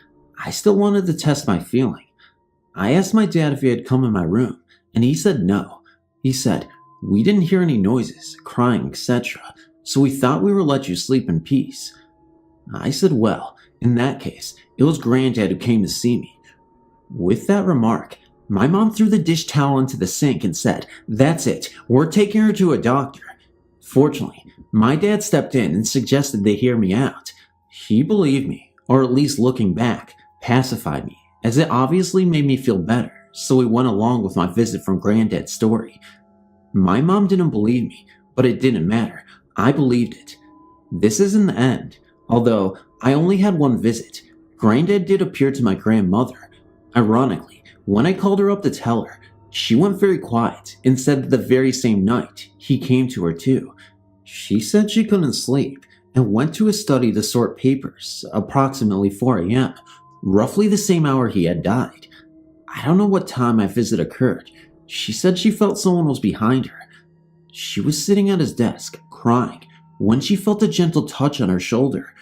I still wanted to test my feeling. I asked my dad if he had come in my room, and he said no. He said, "We didn't hear any noises, crying, etc., so we thought we would let you sleep in peace." I said, well, in that case, it was granddad who came to see me. With that remark, my mom threw the dish towel into the sink and said, "That's it, we're taking her to a doctor." Fortunately, my dad stepped in and suggested they hear me out. He believed me, or at least looking back, pacified me, as it obviously made me feel better, so we went along with my visit from granddad's story. My mom didn't believe me, but it didn't matter. I believed it. This isn't the end. Although I only had one visit, granddad did appear to my grandmother. Ironically, when I called her up to tell her, She went very quiet and said that the very same night he came to her too. She said she couldn't sleep and went to his study to sort papers approximately 4 a.m., roughly the same hour he had died. I don't know what time my visit occurred. She said she felt someone was behind her. She was sitting at his desk, crying, when she felt a gentle touch on her shoulder.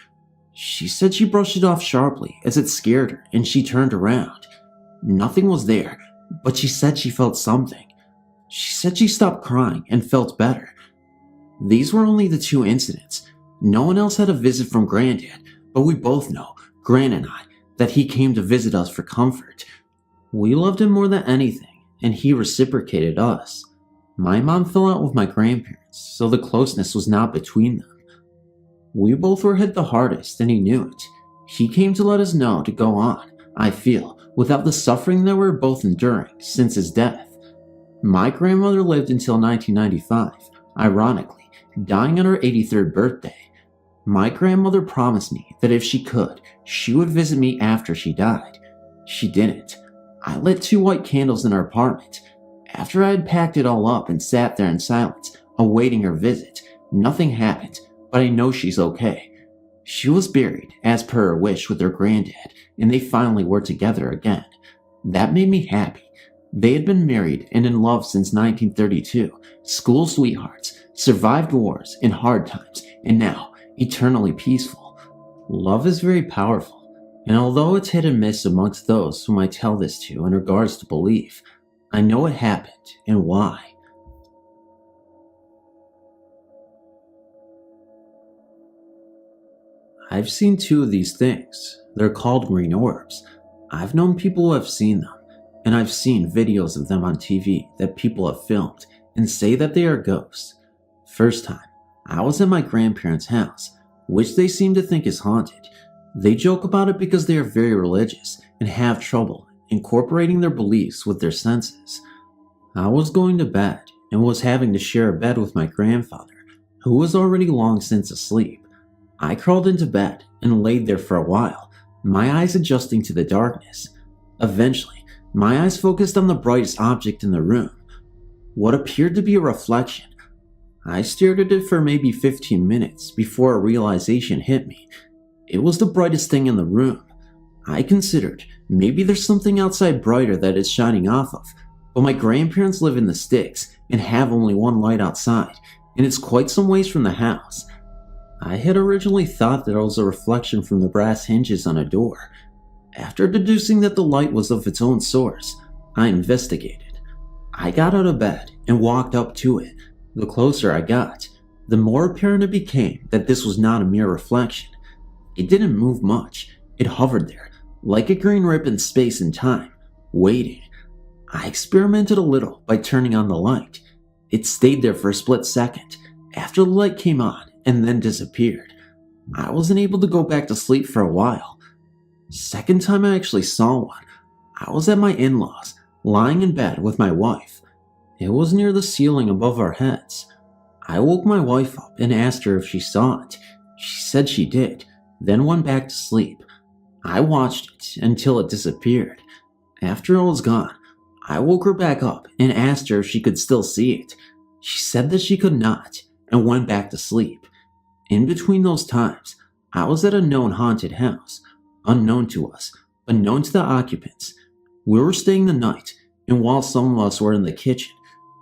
She said she brushed it off sharply as it scared her and she turned around. Nothing was there, but she said she felt something. She said she stopped crying and felt better. These were only the 2 incidents. No one else had a visit from Granddad, but we both know, Gran and I, that he came to visit us for comfort. We loved him more than anything, and he reciprocated us. My mom fell out with my grandparents, so the closeness was not between them. We both were hit the hardest, and he knew it. He came to let us know to go on, I feel, without the suffering that we were both enduring since his death. My grandmother lived until 1995, ironically, dying on her 83rd birthday. My grandmother promised me that if she could, she would visit me after she died. She didn't. I lit 2 white candles in our apartment. After I had packed it all up and sat there in silence, awaiting her visit, nothing happened, but I know she's okay. She was buried, as per her wish, with her granddad, and they finally were together again. That made me happy. They had been married and in love since 1932, school sweethearts, survived wars and hard times, and now eternally peaceful. Love is very powerful, and although it's hit and miss amongst those whom I tell this to in regards to belief, I know it happened and why. I've seen 2 of these things. They're called green orbs. I've known people who have seen them, and I've seen videos of them on TV that people have filmed and say that they are ghosts. First time, I was at my grandparents' house, which they seem to think is haunted. They joke about it because they are very religious and have trouble incorporating their beliefs with their senses. I was going to bed and was having to share a bed with my grandfather, who was already long since asleep. I crawled into bed and laid there for a while, my eyes adjusting to the darkness. Eventually, my eyes focused on the brightest object in the room, what appeared to be a reflection. I stared at it for maybe 15 minutes before a realization hit me. It was the brightest thing in the room. I considered maybe there's something outside brighter that it's shining off of, but my grandparents live in the sticks and have only 1 light outside, and it's quite some ways from the house. I had originally thought that it was a reflection from the brass hinges on a door. After deducing that the light was of its own source, I investigated. I got out of bed and walked up to it. The closer I got, the more apparent it became that this was not a mere reflection. It didn't move much. It hovered there, like a green rip in space and time, waiting. I experimented a little by turning on the light. It stayed there for a split second, after the light came on, and then disappeared. I wasn't able to go back to sleep for a while. Second time I actually saw one, I was at my in-laws, lying in bed with my wife. It was near the ceiling above our heads. I woke my wife up and asked her if she saw it. She said she did, then went back to sleep. I watched it until it disappeared. After it was gone, I woke her back up and asked her if she could still see it. She said that she could not, and went back to sleep. In between those times, I was at a known haunted house, unknown to us, but known to the occupants. We were staying the night, and while some of us were in the kitchen,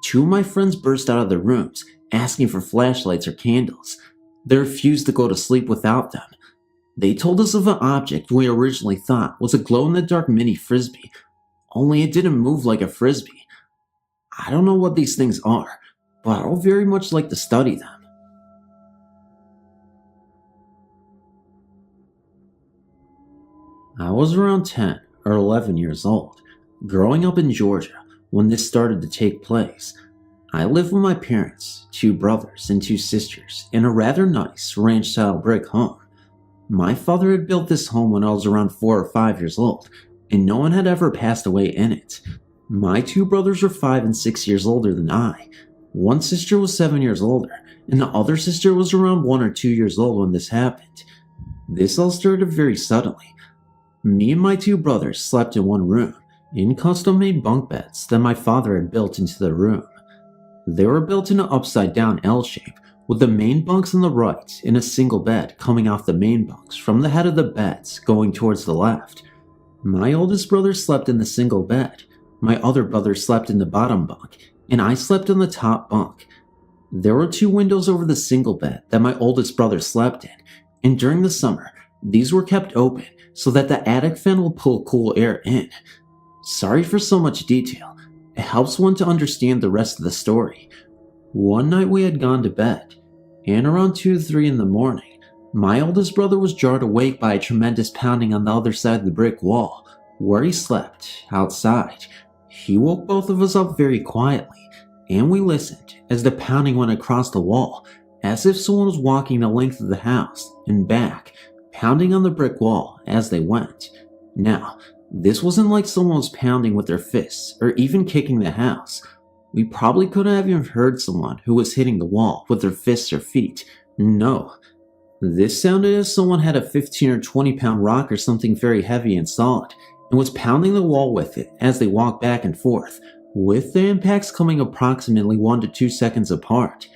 2 of my friends burst out of their rooms, asking for flashlights or candles. They refused to go to sleep without them. They told us of an object we originally thought was a glow-in-the-dark mini frisbee, only it didn't move like a frisbee. I don't know what these things are, but I would very much like to study them. I was around 10 or 11 years old, growing up in Georgia when this started to take place. I lived with my parents, 2 brothers and 2 sisters in a rather nice ranch-style brick home. My father had built this home when I was around 4 or 5 years old, and no one had ever passed away in it. My 2 brothers were 5 and 6 years older than I. One sister was 7 years older, and the other sister was around 1 or 2 years old when this happened. This all started very suddenly. Me and my 2 brothers slept in one room, in custom-made bunk beds that my father had built into the room. They were built in an upside-down L shape, with the main bunks on the right and a single bed coming off the main bunks from the head of the beds going towards the left. My oldest brother slept in the single bed, my other brother slept in the bottom bunk, and I slept on the top bunk. There were 2 windows over the single bed that my oldest brother slept in, and during the summer, these were kept open so that the attic fan will pull cool air in. Sorry for so much detail, it helps one to understand the rest of the story. One night we had gone to bed, and around 2-3 in the morning, my oldest brother was jarred awake by a tremendous pounding on the other side of the brick wall, where he slept, outside. He woke both of us up very quietly, and we listened as the pounding went across the wall, as if someone was walking the length of the house and back, pounding on the brick wall as they went. Now, this wasn't like someone was pounding with their fists or even kicking the house. We probably couldn't have even heard someone who was hitting the wall with their fists or feet. No. This sounded as someone had a 15 or 20 pound rock or something very heavy and solid, and was pounding the wall with it as they walked back and forth, with the impacts coming approximately 1 to 2 seconds apart.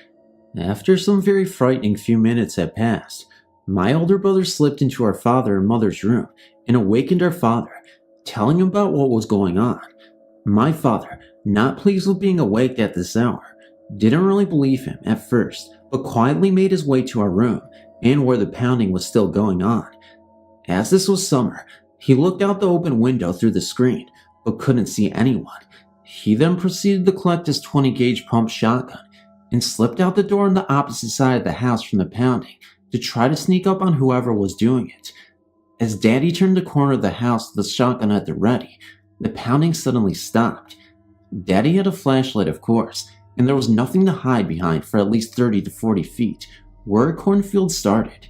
After some very frightening few minutes had passed, my older brother slipped into our father and mother's room and awakened our father, telling him about what was going on. My father, not pleased with being awake at this hour, didn't really believe him at first, but quietly made his way to our room and where the pounding was still going on. As this was summer, he looked out the open window through the screen, but couldn't see anyone. He then proceeded to collect his 20 gauge pump shotgun and slipped out the door on the opposite side of the house from the pounding to try to sneak up on whoever was doing it. As Daddy turned the corner of the house with the shotgun at the ready, the pounding suddenly stopped. Daddy had a flashlight, of course, and there was nothing to hide behind for at least 30 to 40 feet, where a cornfield started.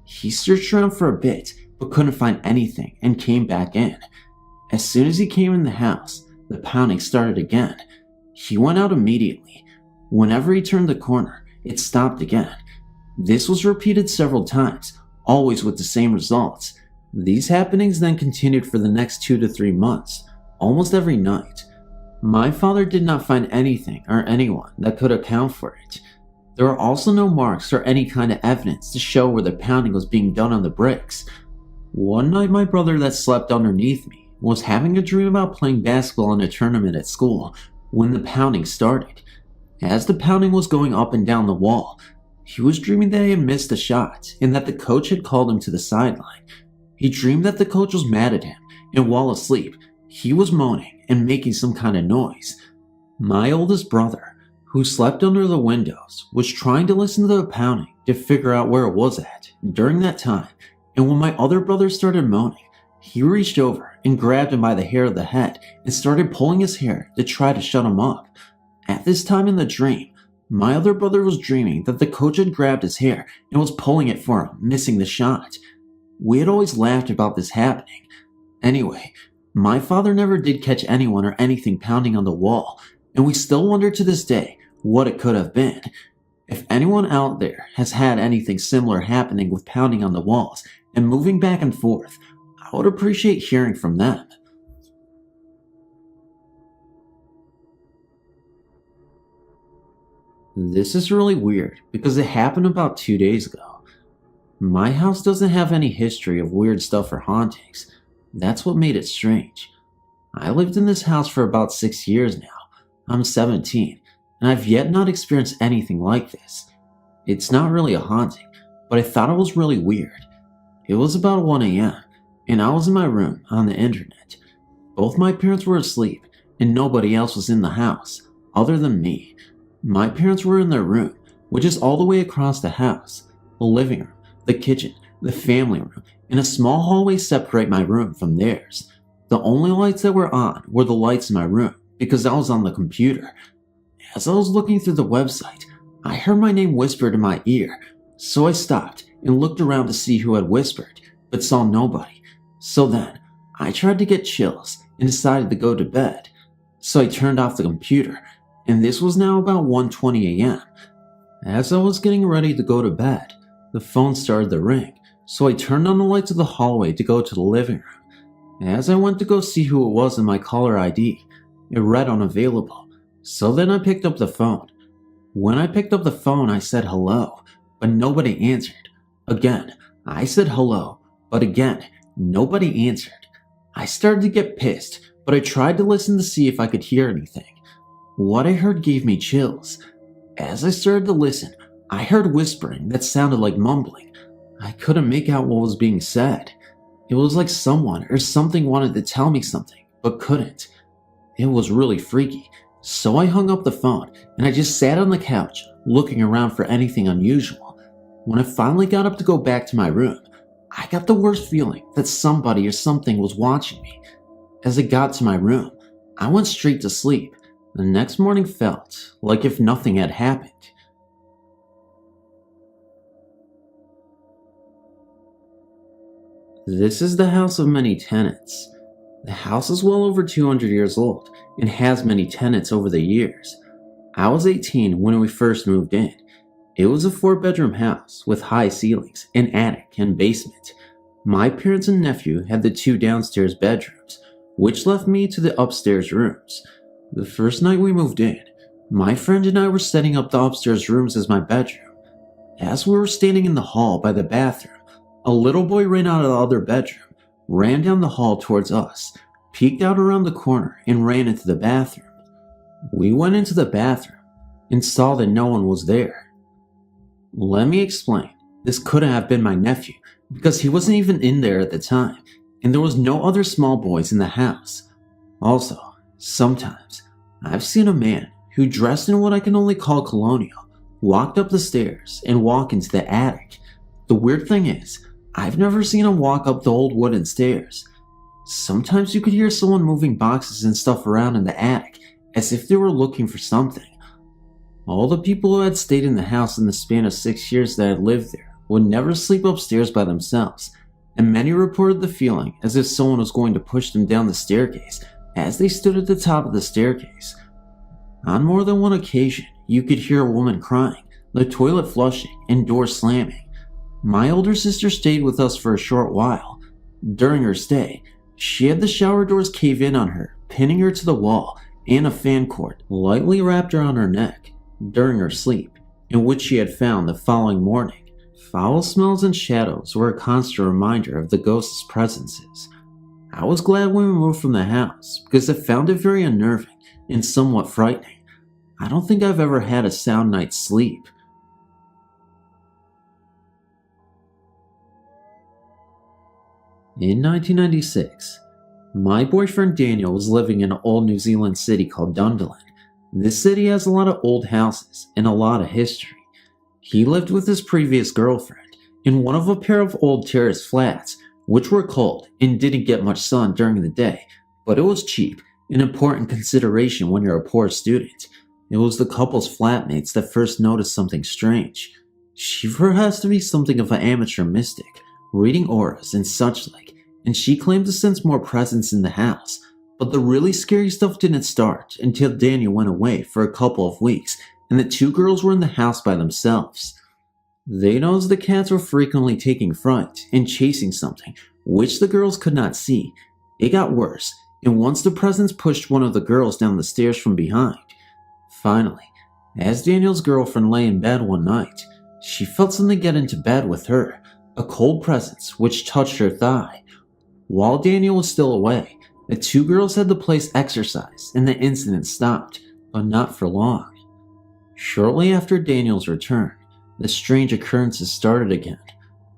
He searched around for a bit, but couldn't find anything and came back in. As soon as he came in the house, the pounding started again. He went out immediately. Whenever he turned the corner, it stopped again. This was repeated several times, always with the same results. These happenings then continued for the next 2 to 3 months, almost every night. My father did not find anything or anyone that could account for it. There were also no marks or any kind of evidence to show where the pounding was being done on the bricks. One night my brother that slept underneath me was having a dream about playing basketball in a tournament at school when the pounding started. As the pounding was going up and down the wall, he was dreaming that he had missed a shot and that the coach had called him to the sideline. He dreamed that the coach was mad at him, and while asleep, he was moaning and making some kind of noise. My oldest brother, who slept under the windows, was trying to listen to the pounding to figure out where it was at during that time, and when my other brother started moaning, he reached over and grabbed him by the hair of the head and started pulling his hair to try to shut him up. At this time in the dream, my other brother was dreaming that the coach had grabbed his hair and was pulling it for him, missing the shot. We had always laughed about this happening. Anyway, my father never did catch anyone or anything pounding on the wall, and we still wonder to this day what it could have been. If anyone out there has had anything similar happening with pounding on the walls and moving back and forth, I would appreciate hearing from them. This is really weird because it happened about 2 days ago. My house doesn't have any history of weird stuff or hauntings. That's what made it strange. I lived in this house for about 6 years now. I'm 17, and I've yet not experienced anything like this. It's not really a haunting, but I thought it was really weird. It was about 1 a.m., and I was in my room on the internet. Both my parents were asleep, and nobody else was in the house, other than me. My parents were in their room, which is all the way across the house. The living room, the kitchen, the family room, and a small hallway separate my room from theirs. The only lights that were on were the lights in my room, because I was on the computer. As I was looking through the website, I heard my name whispered in my ear, so I stopped and looked around to see who had whispered, but saw nobody. So then, I tried to get chills and decided to go to bed. So I turned off the computer, and this was now about 1:20 a.m. As I was getting ready to go to bed, the phone started to ring, so I turned on the lights of the hallway to go to the living room. As I went to go see who it was in my caller ID, it read unavailable, so then I picked up the phone. When I picked up the phone, I said hello, but nobody answered. Again, I said hello, but again, nobody answered. I started to get pissed, but I tried to listen to see if I could hear anything. What I heard gave me chills. As I started to listen, I heard whispering that sounded like mumbling. I couldn't make out what was being said. It was like someone or something wanted to tell me something, but couldn't. It was really freaky, so I hung up the phone and I just sat on the couch, looking around for anything unusual. When I finally got up to go back to my room, I got the worst feeling that somebody or something was watching me. As I got to my room, I went straight to sleep. The next morning felt like if nothing had happened. This is the house of many tenants. The house is well over 200 years old and has many tenants over the years. I was 18 when we first moved in. It was a 4-bedroom house with high ceilings, an attic, and basement. My parents and nephew had the 2 downstairs bedrooms, which left me to the upstairs rooms. The first night we moved in, my friend and I were setting up the upstairs rooms as my bedroom. As we were standing in the hall by the bathroom, a little boy ran out of the other bedroom, ran down the hall towards us, peeked out around the corner, and ran into the bathroom. We went into the bathroom and saw that no one was there. Let me explain. This couldn't have been my nephew because he wasn't even in there at the time, and there was no other small boys in the house. Also, sometimes I've seen a man who dressed in what I can only call colonial walked up the stairs and walk into the attic. The weird thing is, I've never seen him walk up the old wooden stairs. Sometimes you could hear someone moving boxes and stuff around in the attic as if they were looking for something. All the people who had stayed in the house in the span of 6 years that had lived there would never sleep upstairs by themselves, and many reported the feeling as if someone was going to push them down the staircase as they stood at the top of the staircase. On more than one occasion, you could hear a woman crying, the toilet flushing, and doors slamming. My older sister stayed with us for a short while. During her stay, she had the shower doors cave in on her, pinning her to the wall, and a fan cord lightly wrapped around her neck during her sleep, in which she had found the following morning. Foul smells and shadows were a constant reminder of the ghost's presences. I was glad when we moved from the house because I found it very unnerving and somewhat frightening. I don't think I've ever had a sound night's sleep. In 1996, my boyfriend Daniel was living in an old New Zealand city called Dunedin. This city has a lot of old houses and a lot of history. He lived with his previous girlfriend in one of a pair of old terrace flats, which were cold and didn't get much sun during the day, but it was cheap, an important consideration when you're a poor student. It was the couple's flatmates that first noticed something strange. She professed to be something of an amateur mystic, reading auras and such like, and she claimed to sense more presence in the house. But the really scary stuff didn't start until Daniel went away for a couple of weeks and the 2 girls were in the house by themselves. They noticed the cats were frequently taking fright and chasing something, which the girls could not see. It got worse, and once the presence pushed one of the girls down the stairs from behind. Finally, as Daniel's girlfriend lay in bed one night, she felt something get into bed with her, a cold presence which touched her thigh. While Daniel was still away, the 2 girls had the place exorcised and the incident stopped, but not for long. Shortly after Daniel's return, the strange occurrences started again,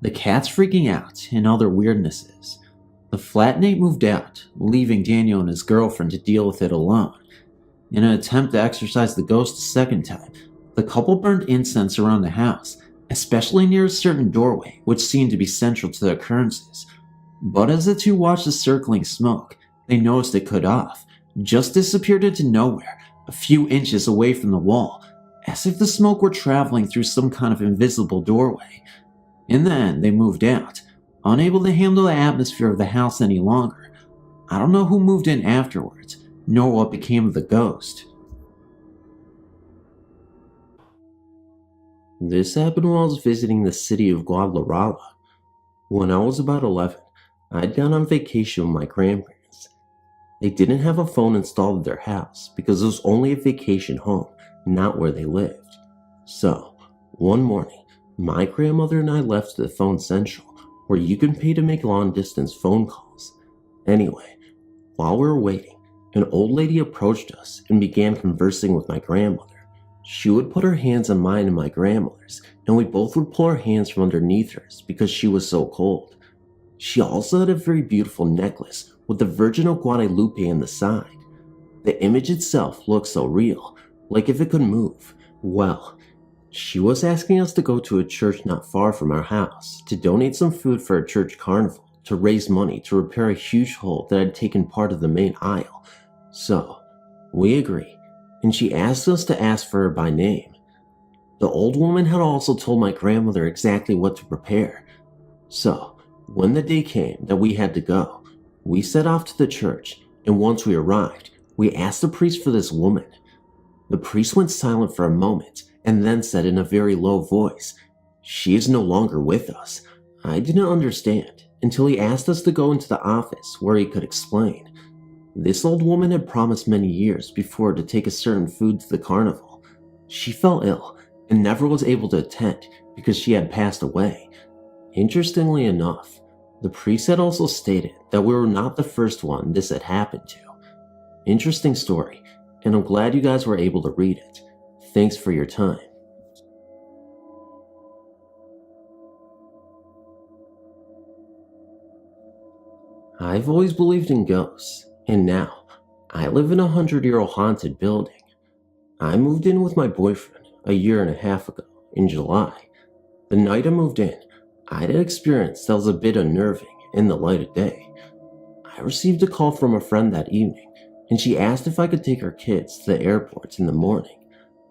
the cats freaking out and other weirdnesses. The flatmate moved out, leaving Daniel and his girlfriend to deal with it alone. In an attempt to exorcise the ghost a second time, the couple burned incense around the house, especially near a certain doorway which seemed to be central to the occurrences. But as the 2 watched the circling smoke, they noticed it cut off, just disappeared into nowhere, a few inches away from the wall, as if the smoke were traveling through some kind of invisible doorway. In the end, they moved out, unable to handle the atmosphere of the house any longer. I don't know who moved in afterwards, nor what became of the ghost. This happened while I was visiting the city of Guadalajara. When I was about 11, I'd gone on vacation with my grandparents. They didn't have a phone installed at their house because it was only a vacation home, not where they lived. So, one morning, my grandmother and I left to the phone central, where you can pay to make long-distance phone calls. Anyway, while we were waiting, an old lady approached us and began conversing with my grandmother. She would put her hands on mine and my grandmother's, and we both would pull our hands from underneath hers because she was so cold. She also had a very beautiful necklace with the Virgin of Guadalupe on the side. The image itself looked so real, like if it could move. Well, she was asking us to go to a church not far from our house to donate some food for a church carnival to raise money to repair a huge hole that had taken part of the main aisle. So, we agreed, and she asked us to ask for her by name. The old woman had also told my grandmother exactly what to prepare. So, when the day came that we had to go, we set off to the church, and once we arrived, we asked the priest for this woman. The priest went silent for a moment, and then said in a very low voice, "She is no longer with us." I didn't understand until he asked us to go into the office where he could explain. This old woman had promised many years before to take a certain food to the carnival. She fell ill and never was able to attend because she had passed away. Interestingly enough, the priest had also stated that we were not the first one this had happened to. Interesting story, and I'm glad you guys were able to read it. Thanks for your time. I've always believed in ghosts, and now I live in a 100-year-old haunted building. I moved in with my boyfriend a year and a half ago in July. The night I moved in, I had an experience that was a bit unnerving in the light of day. I received a call from a friend that evening, and she asked if I could take her kids to the airport in the morning.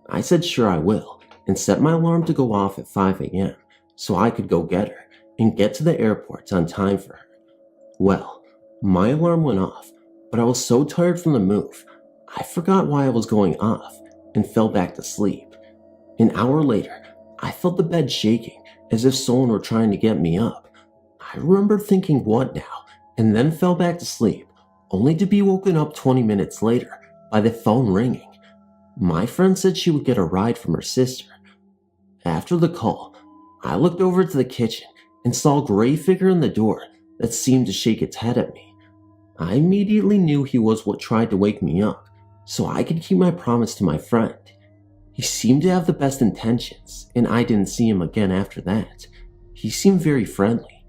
I said sure I will, and set my alarm to go off at 5 a.m. so I could go get her and get to the airport on time for her. Well, my alarm went off, but I was so tired from the move, I forgot why I was going off and fell back to sleep. An hour later, I felt the bed shaking as if someone were trying to get me up. I remember thinking, what now, and then fell back to sleep, only to be woken up 20 minutes later by the phone ringing. My friend said she would get a ride from her sister. After the call, I looked over to the kitchen and saw a gray figure in the door that seemed to shake its head at me. I immediately knew he was what tried to wake me up, so I could keep my promise to my friend. He seemed to have the best intentions, and I didn't see him again after that. He seemed very friendly.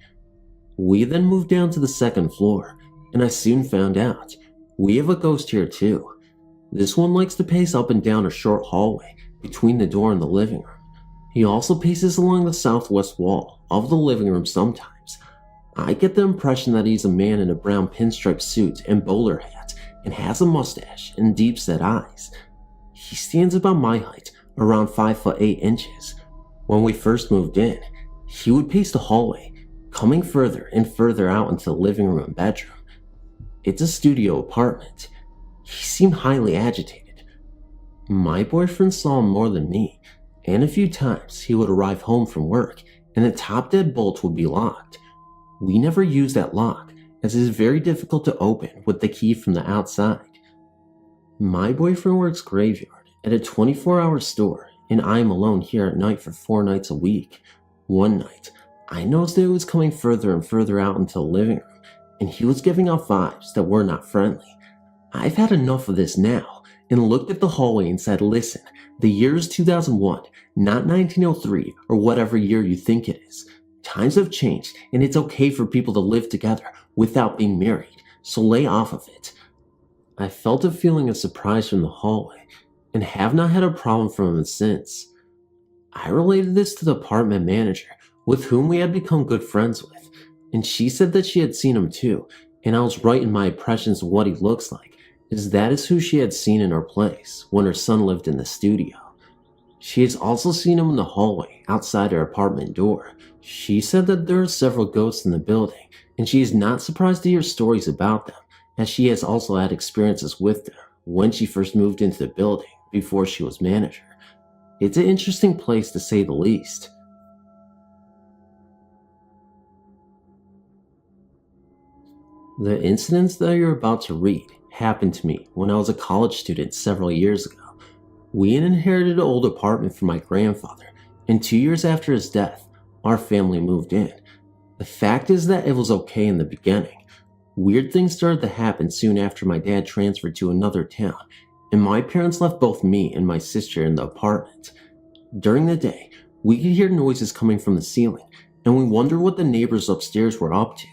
We then moved down to the second floor, and I soon found out we have a ghost here too. This one likes to pace up and down a short hallway between the door and the living room. He also paces along the southwest wall of the living room sometimes. I get the impression that he's a man in a brown pinstripe suit and bowler hat and has a mustache and deep-set eyes. He stands about my height, around 5'8". When we first moved in, he would pace the hallway, coming further and further out into the living room and bedroom. It's a studio apartment. He seemed highly agitated. My boyfriend saw him more than me, and a few times he would arrive home from work and the top dead bolt would be locked. We never used that lock, as it is very difficult to open with the key from the outside. My boyfriend works graveyard at a 24-hour store, and I am alone here at night for 4 nights a week. One night, I noticed that it was coming further and further out into the living room, and he was giving off vibes that were not friendly. I've had enough of this now, and looked at the hallway and said, listen, the year is 2001, not 1903 or whatever year you think it is. Times have changed, and it's okay for people to live together without being married, so lay off of it. I felt a feeling of surprise from the hallway, and have not had a problem from him since. I related this to the apartment manager, with whom we had become good friends with, and she said that she had seen him too, and I was right in my impressions of what he looks like, as that is who she had seen in her place when her son lived in the studio. She has also seen him in the hallway outside her apartment door. She said that there are several ghosts in the building, and she is not surprised to hear stories about them, as she has also had experiences with them when she first moved into the building before she was manager. It's an interesting place to say the least. The incidents that you're about to read happened to me when I was a college student several years ago. We had inherited an old apartment from my grandfather, and 2 years after his death, our family moved in. The fact is that it was okay in the beginning. Weird things started to happen soon after my dad transferred to another town, and my parents left both me and my sister in the apartment. During the day, we could hear noises coming from the ceiling, and we wondered what the neighbors upstairs were up to.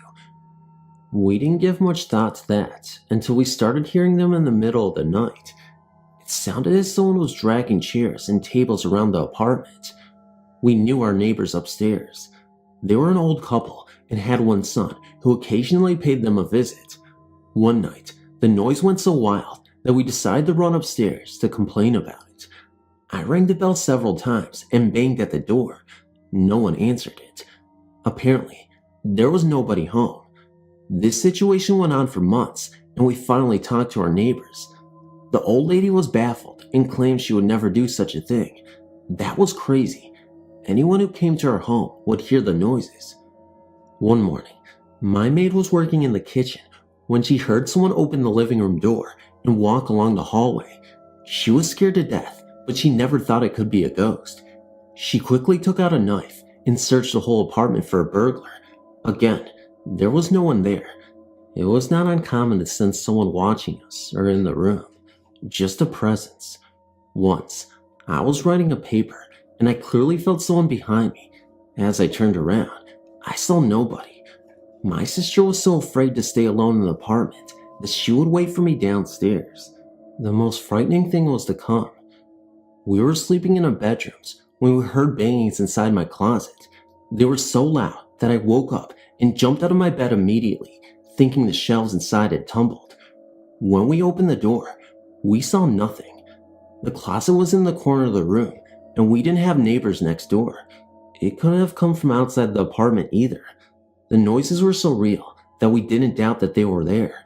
We didn't give much thought to that until we started hearing them in the middle of the night. It sounded as someone was dragging chairs and tables around the apartment. We knew our neighbors upstairs. They were an old couple and had one son who occasionally paid them a visit. One night, the noise went so wild that we decided to run upstairs to complain about it. I rang the bell several times and banged at the door. No one answered it. Apparently, there was nobody home. This situation went on for months, and we finally talked to our neighbors. The old lady was baffled and claimed she would never do such a thing. That was crazy. Anyone who came to our home would hear the noises. One morning, my maid was working in the kitchen when she heard someone open the living room door and walk along the hallway. She was scared to death, but she never thought it could be a ghost. She quickly took out a knife and searched the whole apartment for a burglar. Again, there was no one there. It was not uncommon to sense someone watching us or in the room, just a presence. Once, I was writing a paper and I clearly felt someone behind me. As I turned around, I saw nobody. My sister was so afraid to stay alone in the apartment that she would wait for me downstairs. The most frightening thing was to come. We were sleeping in our bedrooms when we heard bangings inside my closet. They were so loud that I woke up and jumped out of my bed immediately, thinking the shelves inside had tumbled. When we opened the door, we saw nothing. The closet was in the corner of the room, and we didn't have neighbors next door. It couldn't have come from outside the apartment either. The noises were so real that we didn't doubt that they were there.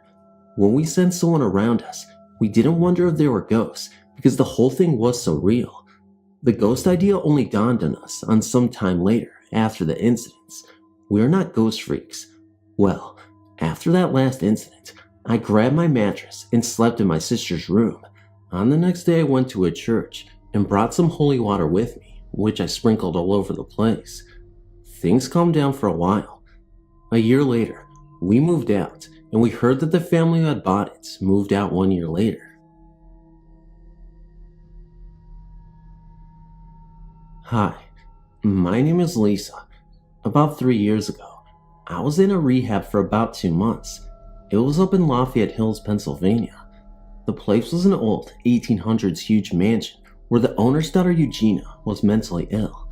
When we sensed someone around us, we didn't wonder if they were ghosts because the whole thing was so real. The ghost idea only dawned on us on some time later after the incidents. We are not ghost freaks. Well, after that last incident, I grabbed my mattress and slept in my sister's room. On the next day, I went to a church and brought some holy water with me, which I sprinkled all over the place. Things calmed down for a while. A year later, we moved out, and we heard that the family who had bought it moved out 1 year later. Hi, my name is Lisa. About 3 years ago, I was in a rehab for about 2 months. It was up in Lafayette Hills, Pennsylvania. The place was an old 1800s huge mansion where the owner's daughter Eugenia was mentally ill.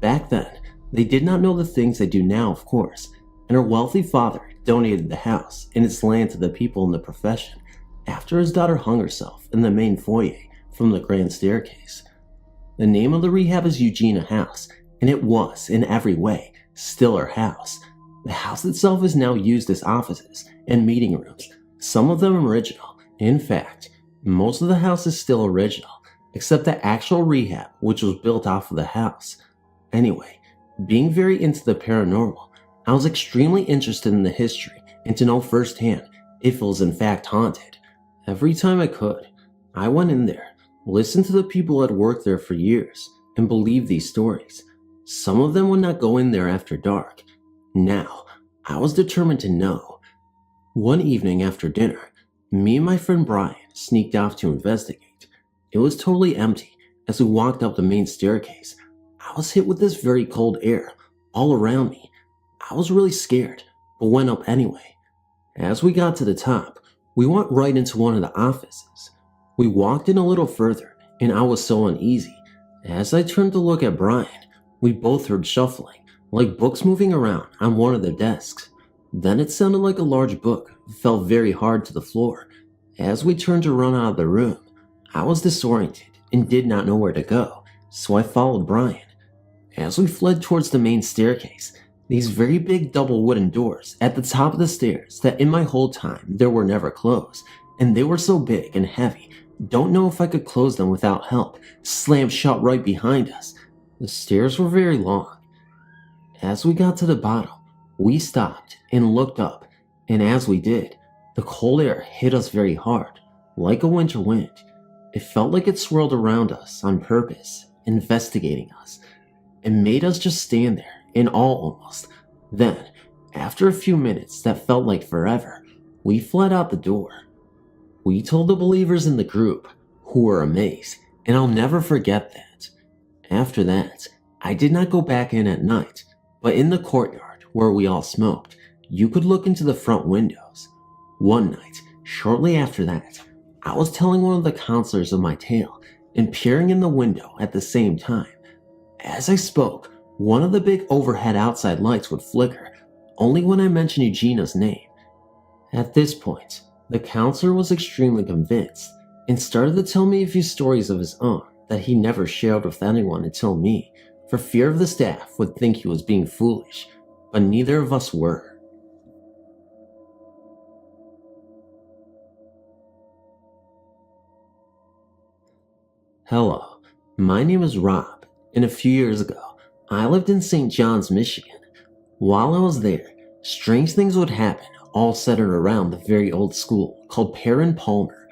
Back then, they did not know the things they do now, of course, and her wealthy father donated the house and its land to the people in the profession after his daughter hung herself in the main foyer from the grand staircase. The name of the rehab is Eugenia House, and it was, in every way, still her house. The house itself is now used as offices and meeting rooms, some of them original. In fact, most of the house is still original, except the actual rehab, which was built off of the house. Anyway, being very into the paranormal, I was extremely interested in the history and to know firsthand if it was in fact haunted. Every time I could, I went in there, listened to the people who had worked there for years, and believed these stories. Some of them would not go in there after dark. Now, I was determined to know. One evening after dinner, me and my friend Brian sneaked off to investigate. It was totally empty. As we walked up the main staircase, I was hit with this very cold air all around me. I was really scared, but went up anyway. As we got to the top, we went right into one of the offices. We walked in a little further, and I was so uneasy. As I turned to look at Brian, we both heard shuffling, like books moving around on one of the desks. Then it sounded like a large book fell very hard to the floor. As we turned to run out of the room, I was disoriented and did not know where to go, so I followed Brian. As we fled towards the main staircase, these very big double wooden doors at the top of the stairs that in my whole time there were never closed, and they were so big and heavy, don't know if I could close them without help, slammed shut right behind us. The stairs were very long. As we got to the bottom, we stopped and looked up, And as we did, the cold air hit us very hard, like a winter wind. It felt like it swirled around us on purpose, investigating us. It made us just stand there, in awe almost. Then, after a few minutes that felt like forever, we fled out the door. We told the believers in the group, who were amazed, and I'll never forget that. After that, I did not go back in at night, but in the courtyard where we all smoked, you could look into the front windows. One night, shortly after that, I was telling one of the counselors of my tale and peering in the window at the same time. As I spoke, one of the big overhead outside lights would flicker, only when I mentioned Eugena's name. At this point, the counselor was extremely convinced and started to tell me a few stories of his own that he never shared with anyone until me, for fear of the staff would think he was being foolish, but neither of us were. Hello, my name is Rob, and a few years ago, I lived in St. John's, Michigan. While I was there, strange things would happen, all centered around the very old school called Perrin Palmer.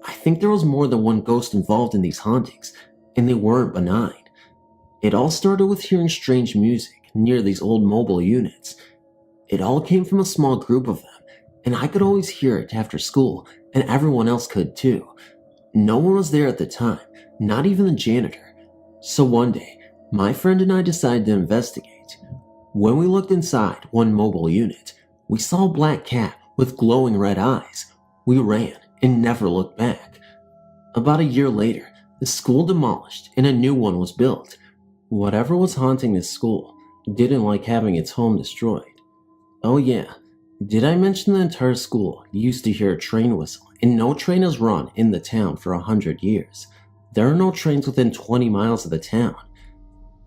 I think there was more than one ghost involved in these hauntings, and they weren't benign. It all started with hearing strange music near these old mobile units. It all came from a small group of them, and I could always hear it after school, and everyone else could too. No one was there at the time, not even the janitor. So one day, my friend and I decided to investigate. When we looked inside one mobile unit, we saw a black cat with glowing red eyes. We ran and never looked back. About a year later, the school demolished and a new one was built. Whatever was haunting this school didn't like having its home destroyed. Oh yeah, did I mention the entire school used to hear a train whistle, and no train has run in the town for 100 years. There are no trains within 20 miles of the town.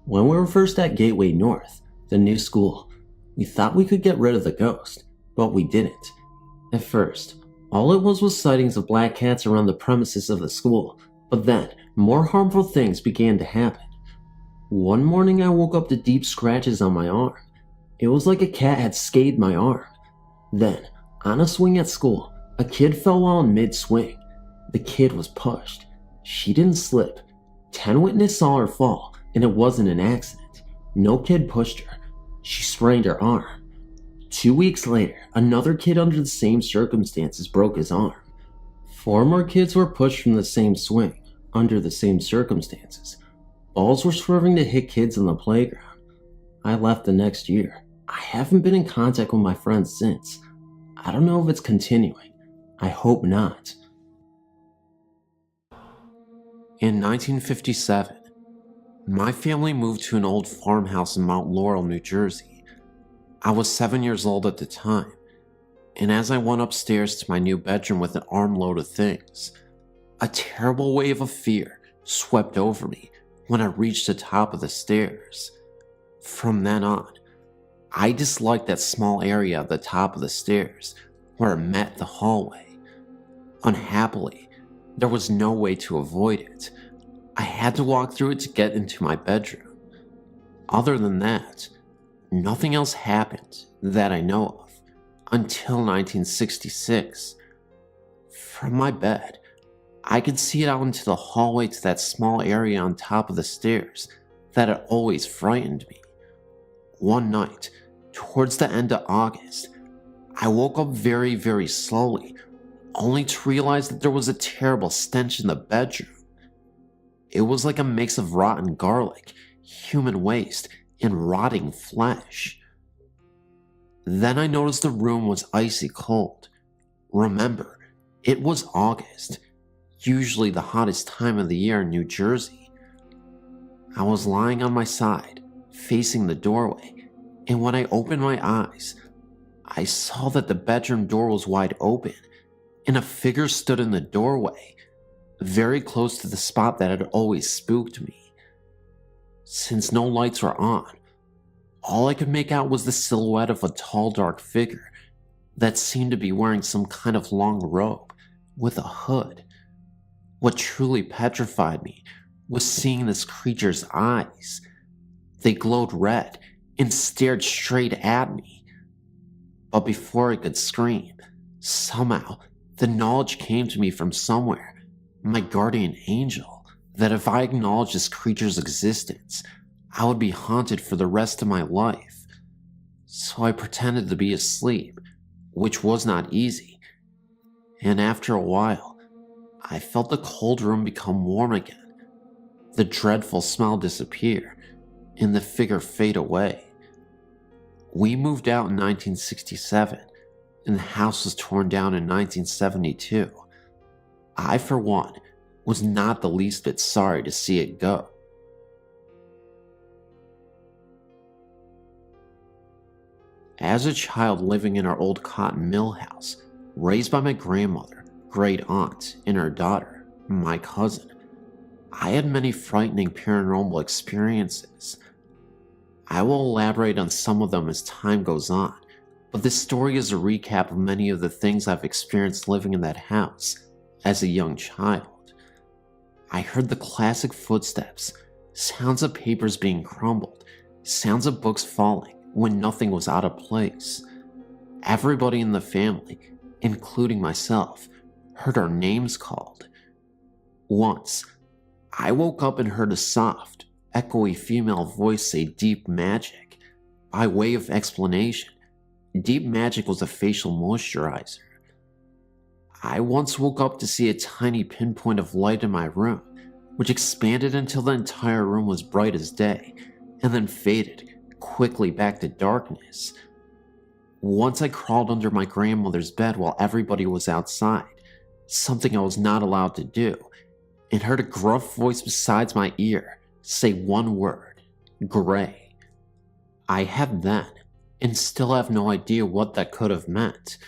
When we were first at Gateway North, the new school, we thought we could get rid of the ghost, but we didn't. At first, all it was sightings of black cats around the premises of the school, but then more harmful things began to happen. One morning I woke up to deep scratches on my arm. It was like a cat had scathed my arm. Then, on a swing at school, a kid fell while in mid-swing. The kid was pushed. She didn't slip. 10 witnesses saw her fall, and it wasn't an accident. No kid pushed her. She sprained her arm. 2 weeks later, another kid under the same circumstances broke his arm. 4 more kids were pushed from the same swing, under the same circumstances. Balls were swerving to hit kids on the playground. I left the next year. I haven't been in contact with my friends since. I don't know if it's continuing. I hope not. In 1957, my family moved to an old farmhouse in Mount Laurel, New Jersey. I was 7 years old at the time, and as I went upstairs to my new bedroom with an armload of things, a terrible wave of fear swept over me when I reached the top of the stairs. From then on, I disliked that small area at the top of the stairs where it met the hallway. Unhappily, there was no way to avoid it. I had to walk through it to get into my bedroom. Other than that, nothing else happened that I know of until 1966. From my bed, I could see it out into the hallway to that small area on top of the stairs that had always frightened me. One night, towards the end of August, I woke up very, very slowly, only to realize that there was a terrible stench in the bedroom. It was like a mix of rotten garlic, human waste, and rotting flesh. Then I noticed the room was icy cold. Remember, it was August, usually the hottest time of the year in New Jersey. I was lying on my side, facing the doorway, and when I opened my eyes, I saw that the bedroom door was wide open, and a figure stood in the doorway, very close to the spot that had always spooked me. Since no lights were on, all I could make out was the silhouette of a tall, dark figure that seemed to be wearing some kind of long robe with a hood. What truly petrified me was seeing this creature's eyes. They glowed red and stared straight at me. But before I could scream, somehow the knowledge came to me from somewhere, my guardian angel, that if I acknowledged this creature's existence, I would be haunted for the rest of my life. So I pretended to be asleep, which was not easy. And after a while, I felt the cold room become warm again, the dreadful smell disappear, and the figure fade away. We moved out in 1967, and the house was torn down in 1972. I, for one, was not the least bit sorry to see it go. As a child living in our old cotton mill house, raised by my grandmother, great aunt, and her daughter, my cousin, I had many frightening paranormal experiences. I will elaborate on some of them as time goes on, but this story is a recap of many of the things I've experienced living in that house as a young child. I heard the classic footsteps, sounds of papers being crumbled, sounds of books falling when nothing was out of place. Everybody in the family, including myself, heard our names called. Once, I woke up and heard a soft, echoey female voice say deep magic. By way of explanation, deep magic was a facial moisturizer. I once woke up to see a tiny pinpoint of light in my room, which expanded until the entire room was bright as day, and then faded quickly back to darkness. Once I crawled under my grandmother's bed while everybody was outside, something I was not allowed to do, and heard a gruff voice beside my ear say one word, gray. I had then, and still have no idea what that could have meant,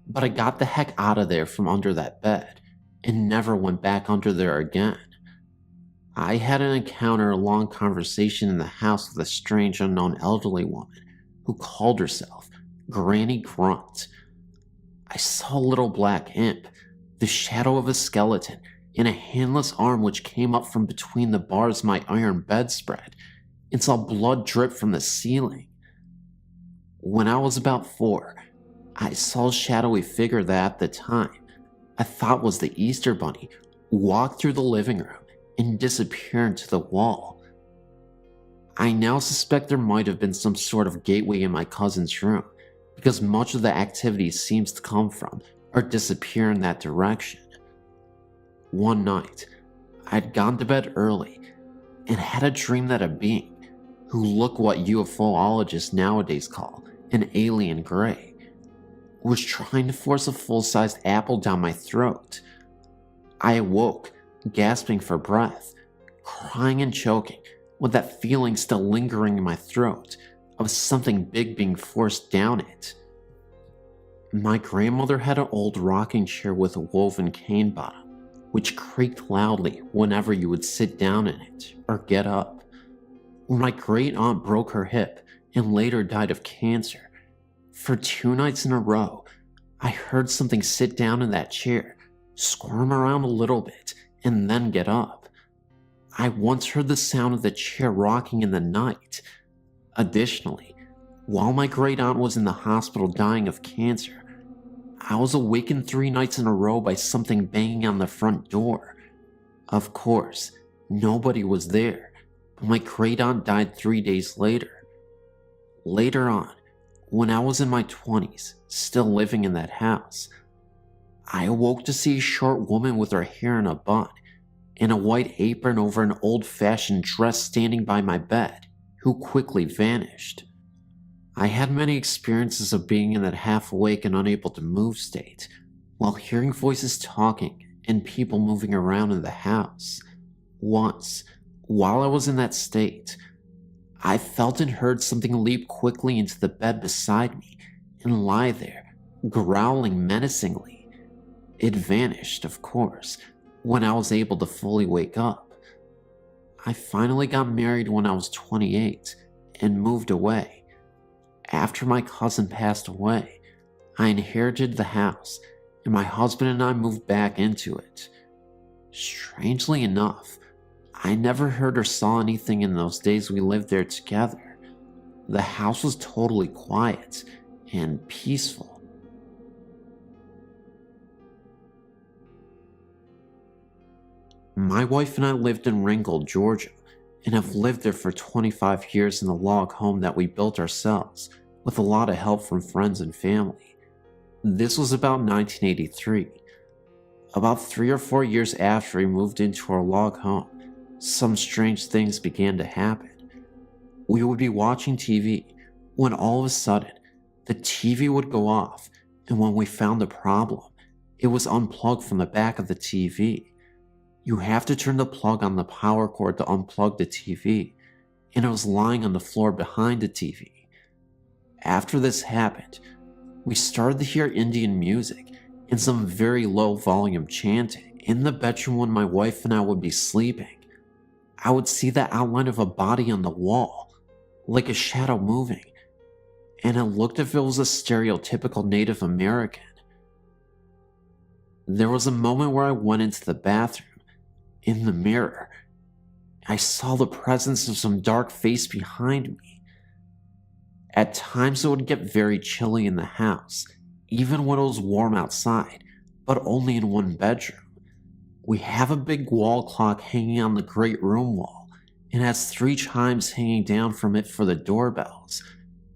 but I got the heck out of there from under that bed, and never went back under there again. I had an encounter, a long conversation in the house with a strange unknown elderly woman who called herself Granny Grunt. I saw a little black imp, the shadow of a skeleton, and a handless arm which came up from between the bars of my iron bedspread, and saw blood drip from the ceiling. When I was about 4, I saw a shadowy figure that at the time I thought was the Easter Bunny walk through the living room and disappear into the wall. I now suspect there might have been some sort of gateway in my cousin's room, because much of the activity seems to come from or disappear in that direction. One night, I'd gone to bed early and had a dream that a being, who looked what UFOologists nowadays call an alien gray, was trying to force a full-sized apple down my throat. I awoke, gasping for breath, crying and choking, with that feeling still lingering in my throat of something big being forced down it. My grandmother had an old rocking chair with a woven cane bottom, which creaked loudly whenever you would sit down in it or get up. When my great aunt broke her hip and later died of cancer, for 2 nights in a row, I heard something sit down in that chair, squirm around a little bit, and then get up. I once heard the sound of the chair rocking in the night. Additionally, while my great aunt was in the hospital dying of cancer, I was awakened 3 nights in a row by something banging on the front door. Of course, nobody was there, but my great aunt died 3 days later. Later on, when I was in my 20s, still living in that house, I awoke to see a short woman with her hair in a bun and a white apron over an old-fashioned dress standing by my bed, who quickly vanished. I had many experiences of being in that half-awake and unable to move state, while hearing voices talking and people moving around in the house. Once, while I was in that state, I felt and heard something leap quickly into the bed beside me and lie there, growling menacingly. It vanished, of course, when I was able to fully wake up. I finally got married when I was 28 and moved away. After my cousin passed away, I inherited the house and my husband and I moved back into it. Strangely enough, I never heard or saw anything in those days we lived there together. The house was totally quiet, and peaceful. My wife and I lived in Ringgold, Georgia, and have lived there for 25 years in a log home that we built ourselves, with a lot of help from friends and family. This was about 1983. About 3 or 4 years after we moved into our log home, some strange things began to happen. We would be watching TV when all of a sudden, the TV would go off, and when we found the problem, it was unplugged from the back of the TV. You have to turn the plug on the power cord to unplug the TV, and it was lying on the floor behind the TV. After this happened, we started to hear Indian music and some very low volume chanting in the bedroom when my wife and I would be sleeping. I would see the outline of a body on the wall, like a shadow moving, and it looked as if it was a stereotypical Native American. There was a moment where I went into the bathroom. In the mirror, I saw the presence of some dark face behind me. At times it would get very chilly in the house, even when it was warm outside, but only in one bedroom. We have a big wall clock hanging on the great room wall, and has 3 chimes hanging down from it for the doorbells.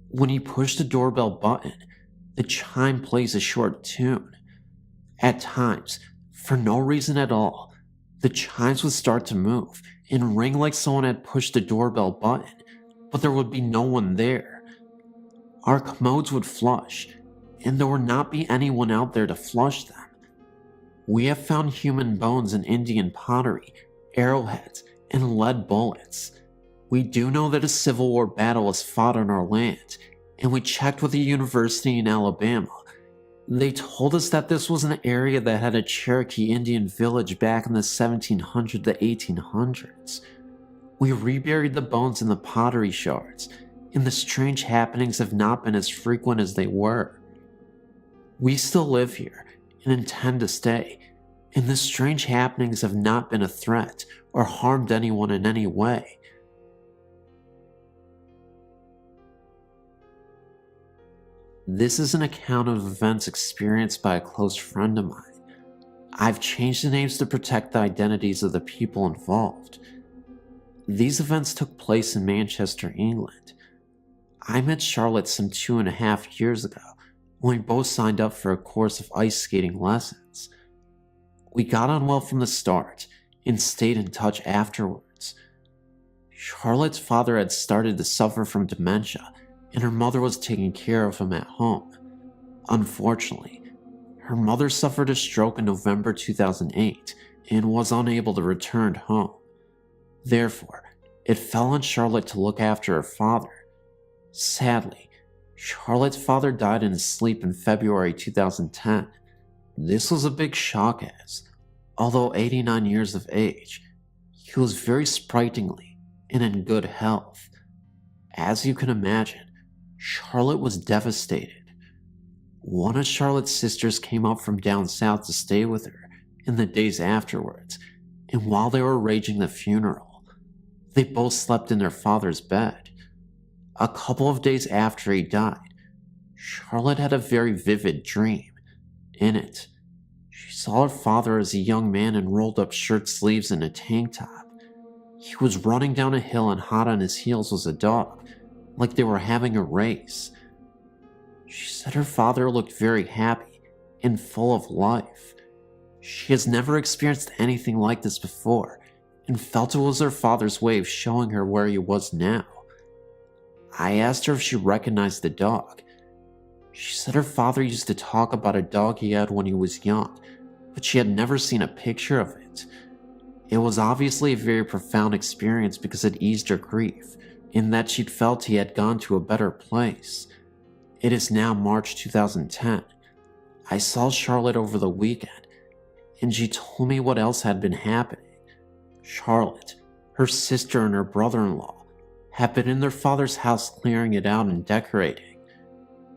When you push the doorbell button, the chime plays a short tune. At times, for no reason at all, the chimes would start to move and ring like someone had pushed the doorbell button, but there would be no one there. Our commodes would flush, and there would not be anyone out there to flush them. We have found human bones in Indian pottery, arrowheads, and lead bullets. We do know that a Civil War battle was fought on our land, and we checked with a university in Alabama. They told us that this was an area that had a Cherokee Indian village back in the 1700s to 1800s. We reburied the bones in the pottery shards, and the strange happenings have not been as frequent as they were. We still live here and intend to stay, and the strange happenings have not been a threat or harmed anyone in any way. This is an account of events experienced by a close friend of mine. I've changed the names to protect the identities of the people involved. These events took place in Manchester, England. I met Charlotte some 2.5 years ago when we both signed up for a course of ice skating lessons. We got on well from the start and stayed in touch afterwards. Charlotte's father had started to suffer from dementia, and her mother was taking care of him at home. Unfortunately, her mother suffered a stroke in November 2008 and was unable to return home. Therefore, it fell on Charlotte to look after her father. Sadly, Charlotte's father died in his sleep in February 2010. This was a big shock as, although 89 years of age, he was very sprightly and in good health. As you can imagine, Charlotte was devastated. One of Charlotte's sisters came up from down south to stay with her in the days afterwards, and while they were arranging the funeral, they both slept in their father's bed. A couple of days after he died, Charlotte had a very vivid dream. In it, she saw her father as a young man in rolled up shirt sleeves and a tank top. He was running down a hill, and hot on his heels was a dog, like they were having a race. She said her father looked very happy and full of life. She has never experienced anything like this before and felt it was her father's way of showing her where he was now. I asked her if she recognized the dog. She said her father used to talk about a dog he had when he was young, but she had never seen a picture of it. It was obviously a very profound experience because it eased her grief, in that she'd felt he had gone to a better place. It is now March 2010. I saw Charlotte over the weekend, and she told me what else had been happening. Charlotte, her sister, and her brother-in-law had been in their father's house clearing it out and decorating.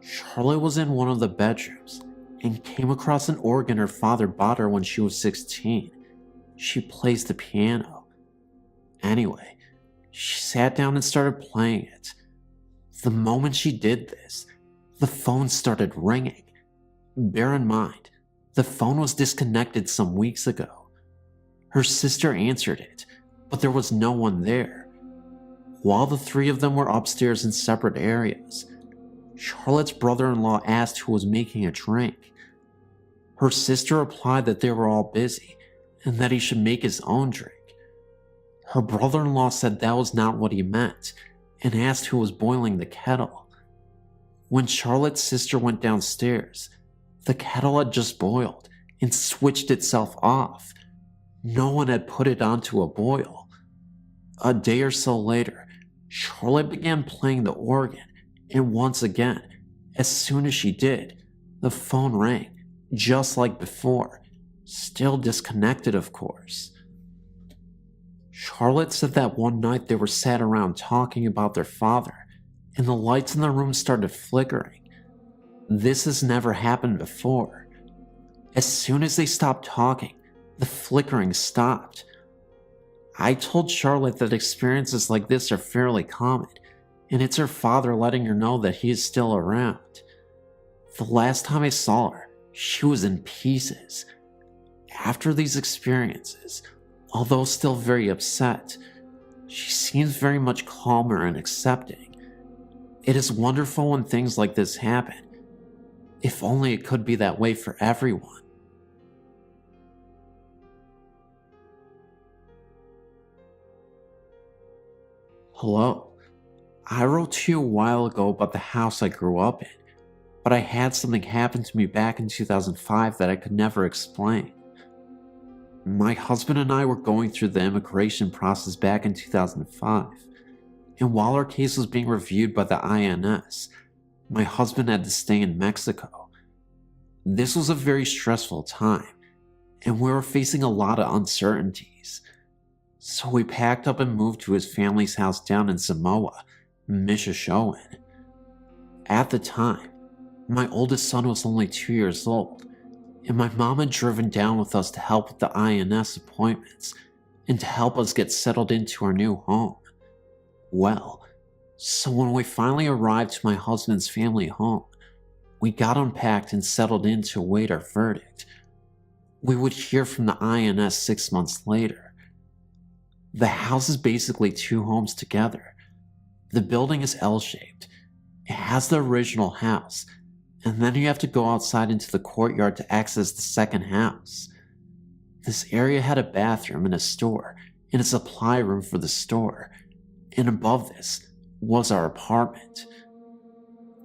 Charlotte was in one of the bedrooms and came across an organ her father bought her when she was 16. She plays the piano. Anyway, she sat down and started playing it. The moment she did this, the phone started ringing. Bear in mind, the phone was disconnected some weeks ago. Her sister answered it, but there was no one there. While the three of them were upstairs in separate areas, Charlotte's brother-in-law asked who was making a drink. Her sister replied that they were all busy and that he should make his own drink. Her brother-in-law said that was not what he meant and asked who was boiling the kettle. When Charlotte's sister went downstairs, the kettle had just boiled and switched itself off. No one had put it onto a boil. A day or so later, Charlotte began playing the organ, and once again, as soon as she did, the phone rang, just like before, still disconnected, of course. Charlotte said that one night they were sat around talking about their father, and the lights in the room started flickering. This has never happened before. As soon as they stopped talking, the flickering stopped. I told Charlotte that experiences like this are fairly common, and it's her father letting her know that he is still around. The last time I saw her, she was in pieces. After these experiences, although still very upset, she seems very much calmer and accepting. It is wonderful when things like this happen. If only it could be that way for everyone. Hello. I wrote to you a while ago about the house I grew up in, but I had something happen to me back in 2005 that I could never explain. My husband and I were going through the immigration process back in 2005, and while our case was being reviewed by the INS, my husband had to stay in Mexico. This was a very stressful time, and we were facing a lot of uncertainties. So we packed up and moved to his family's house down in Samoa, Mississauga. At the time, my oldest son was only 2 years old, and my mom had driven down with us to help with the INS appointments and to help us get settled into our new home. Well, so when we finally arrived to my husband's family home, we got unpacked and settled in to await our verdict. We would hear from the INS 6 months later. The house is basically two homes together. The building is L-shaped. It has the original house, and then you have to go outside into the courtyard to access the second house. This area had a bathroom and a store, and a supply room for the store, and above this was our apartment.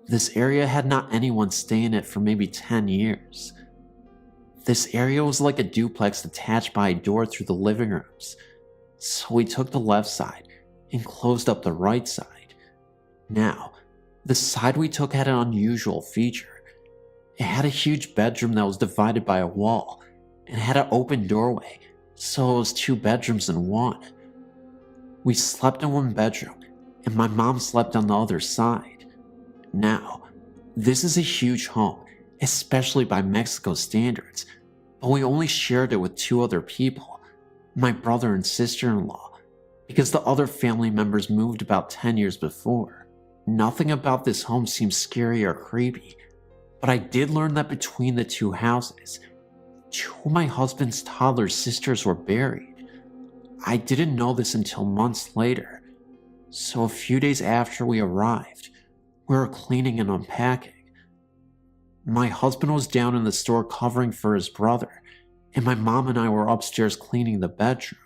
This area had not anyone stay in it for maybe 10 years. This area was like a duplex attached by a door through the living rooms. So we took the left side and closed up the right side. Now, the side we took had an unusual feature. It had a huge bedroom that was divided by a wall and had an open doorway, so it was 2 bedrooms in one. We slept in one bedroom, and my mom slept on the other side. Now, this is a huge home, especially by Mexico standards, but we only shared it with 2 other people. My brother and sister-in-law, because the other family members moved about 10 years before. Nothing about this home seemed scary or creepy, but I did learn that between the 2 houses, 2 of my husband's toddler sisters were buried. I didn't know this until months later, so a few days after we arrived, we were cleaning and unpacking. My husband was down in the store covering for his brother, and my mom and I were upstairs cleaning the bedroom.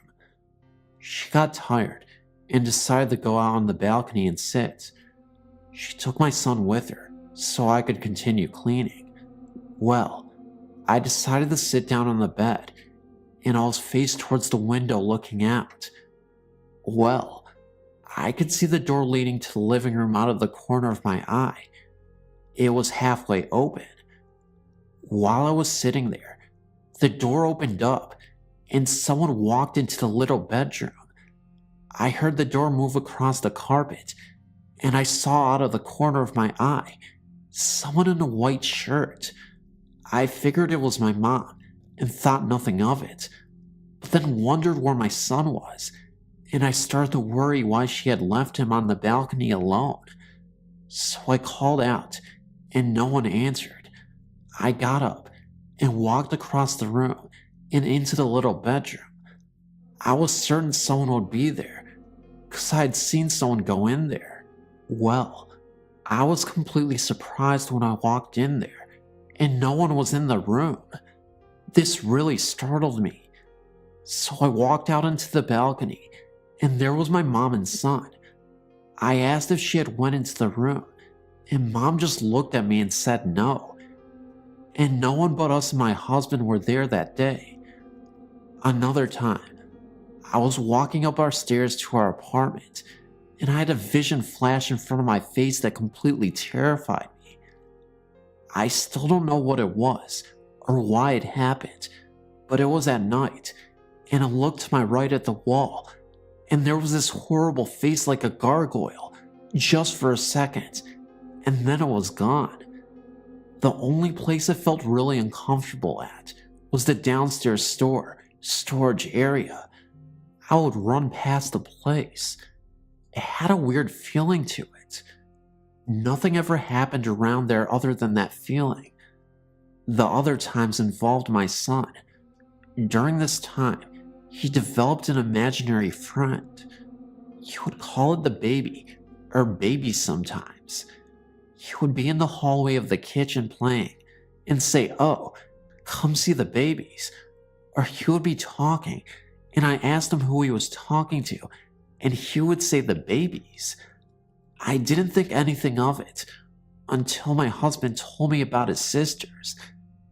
She got tired and decided to go out on the balcony and sit. She took my son with her so I could continue cleaning. Well, I decided to sit down on the bed, and I was faced towards the window looking out. Well, I could see the door leading to the living room out of the corner of my eye. It was halfway open. While I was sitting there, the door opened up, and someone walked into the little bedroom. I heard the door move across the carpet, and I saw out of the corner of my eye someone in a white shirt. I figured it was my mom and thought nothing of it, but then wondered where my son was, and I started to worry why she had left him on the balcony alone. So I called out, and no one answered. I got up and walked across the room and into the little bedroom. I was certain someone would be there because I had seen someone go in there. Well, I was completely surprised when I walked in there and no one was in the room. This really startled me. So I walked out into the balcony and there was my mom and son. I asked if she had went into the room and Mom just looked at me and said no. And no one but us and my husband were there that day. Another time, I was walking up our stairs to our apartment and I had a vision flash in front of my face that completely terrified me. I still don't know what it was or why it happened, but it was at night and I looked to my right at the wall and there was this horrible face like a gargoyle just for a second, and then it was gone. The only place I felt really uncomfortable at was the downstairs storage area. I would run past the place. It had a weird feeling to it. Nothing ever happened around there other than that feeling. The other times involved my son. During this time, he developed an imaginary friend. He would call it the baby, or baby sometimes. He would be in the hallway of the kitchen playing and say, "Oh, come see the babies." Or he would be talking and I asked him who he was talking to and he would say the babies. I didn't think anything of it until my husband told me about his sisters.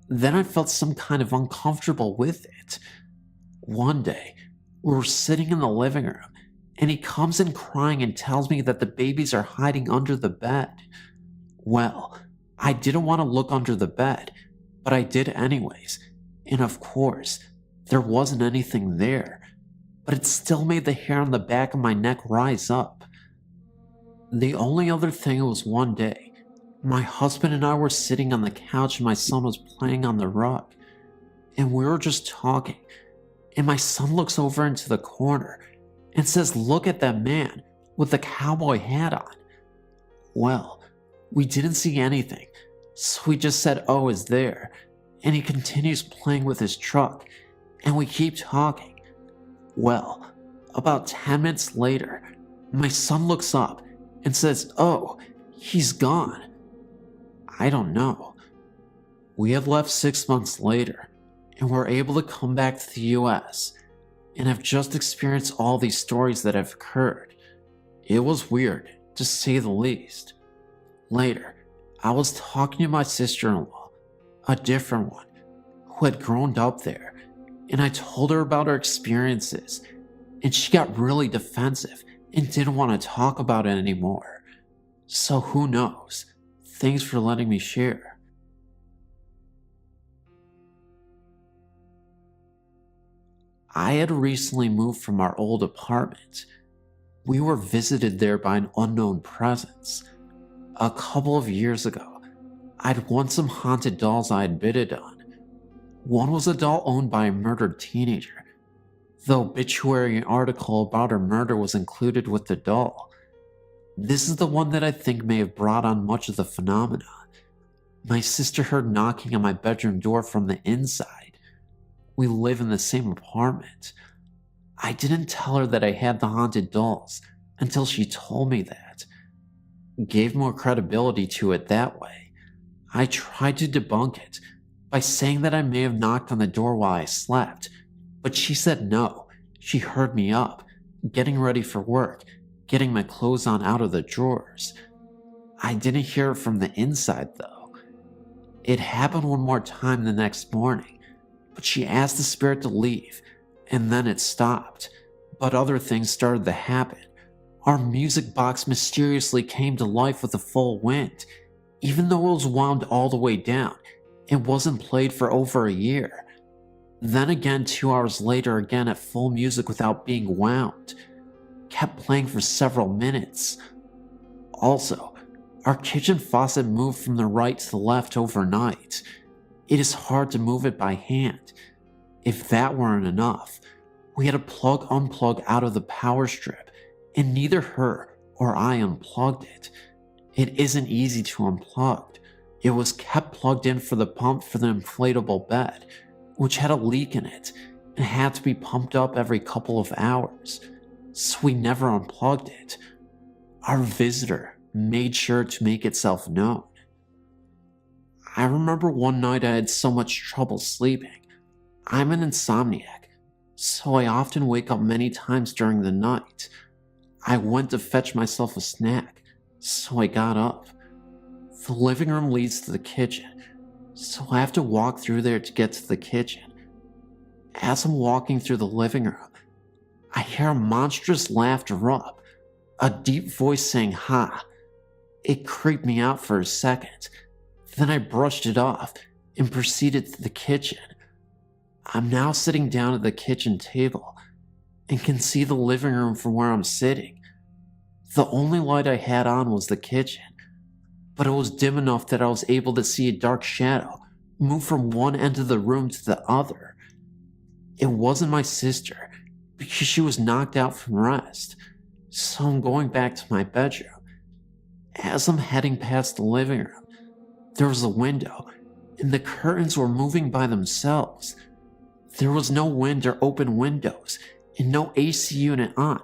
Then I felt some kind of uncomfortable with it. One day, we were sitting in the living room and he comes in crying and tells me that the babies are hiding under the bed. Well, I didn't want to look under the bed, but I did anyways, and of course, there wasn't anything there, but it still made the hair on the back of my neck rise up. The only other thing was one day, my husband and I were sitting on the couch and my son was playing on the rug, and we were just talking, and my son looks over into the corner and says, "Look at that man with the cowboy hat on." Well, we didn't see anything, so we just said, "Oh, is there?" And he continues playing with his truck, and we keep talking. Well, about 10 minutes later, my son looks up and says, "Oh, he's gone." I don't know. We had left 6 months later, and were able to come back to the US, and have just experienced all these stories that have occurred. It was weird, to say the least. Later, I was talking to my sister-in-law, a different one, who had grown up there, and I told her about her experiences, and she got really defensive and didn't want to talk about it anymore. So who knows? Thanks for letting me share. I had recently moved from our old apartment. We were visited there by an unknown presence. A couple of years ago, I'd won some haunted dolls I had bidded on. One was a doll owned by a murdered teenager. The obituary article about her murder was included with the doll. This is the one that I think may have brought on much of the phenomena. My sister heard knocking on my bedroom door from the inside. We live in the same apartment. I didn't tell her that I had the haunted dolls until she told me that. Gave more credibility to it that way. I tried to debunk it by saying that I may have knocked on the door while I slept, but she said no. She heard me up, getting ready for work, getting my clothes on out of the drawers. I didn't hear it from the inside though. It happened one more time the next morning, but she asked the spirit to leave, and then it stopped. But other things started to happen. Our music box mysteriously came to life with a full wind. Even though it was wound all the way down, it wasn't played for over a year. Then again 2 hours later, again at full music without being wound. Kept playing for several minutes. Also, our kitchen faucet moved from the right to the left overnight. It is hard to move it by hand. If that weren't enough, we had to unplug out of the power strip, and neither her or I unplugged it. It isn't easy to unplug. It was kept plugged in for the pump for the inflatable bed, which had a leak in it and had to be pumped up every couple of hours, so we never unplugged it. Our visitor made sure to make itself known. I remember one night I had so much trouble sleeping. I'm an insomniac, so I often wake up many times during the night. I went to fetch myself a snack, so I got up. The living room leads to the kitchen, so I have to walk through there to get to the kitchen. As I'm walking through the living room, I hear a monstrous laughter erupt, a deep voice saying "ha." It creeped me out for a second. Then I brushed it off and proceeded to the kitchen. I'm now sitting down at the kitchen table and can see the living room from where I'm sitting. The only light I had on was the kitchen, but it was dim enough that I was able to see a dark shadow move from one end of the room to the other. It wasn't my sister, because she was knocked out from rest, so I'm going back to my bedroom. As I'm heading past the living room, there was a window, and the curtains were moving by themselves. There was no wind or open windows, and no AC unit on.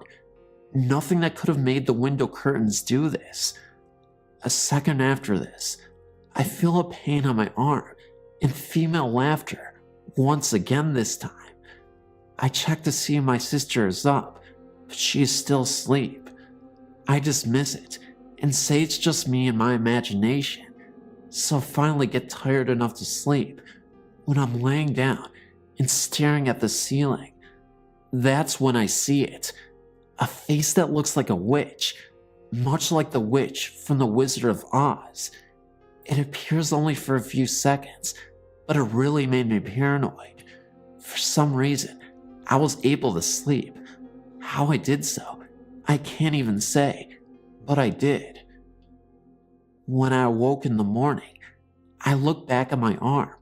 Nothing that could have made the window curtains do this. A second after this, I feel a pain on my arm, and female laughter, once again this time. I check to see if my sister is up, but she is still asleep. I dismiss it, and say it's just me and my imagination, so I finally get tired enough to sleep when I'm laying down and staring at the ceiling. That's when I see it. A face that looks like a witch, much like the witch from The Wizard of Oz. It appears only for a few seconds, but it really made me paranoid. For some reason, I was able to sleep. How I did so, I can't even say, but I did. When I awoke in the morning, I looked back at my arm,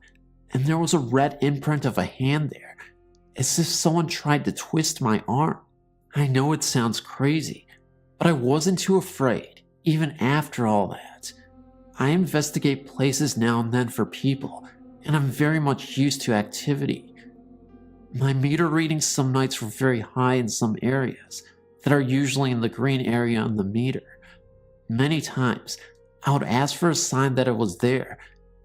and there was a red imprint of a hand there, as if someone tried to twist my arm. I know it sounds crazy, but I wasn't too afraid, even after all that. I investigate places now and then for people, and I'm very much used to activity. My meter readings some nights were very high in some areas that are usually in the green area on the meter. Many times, I would ask for a sign that it was there,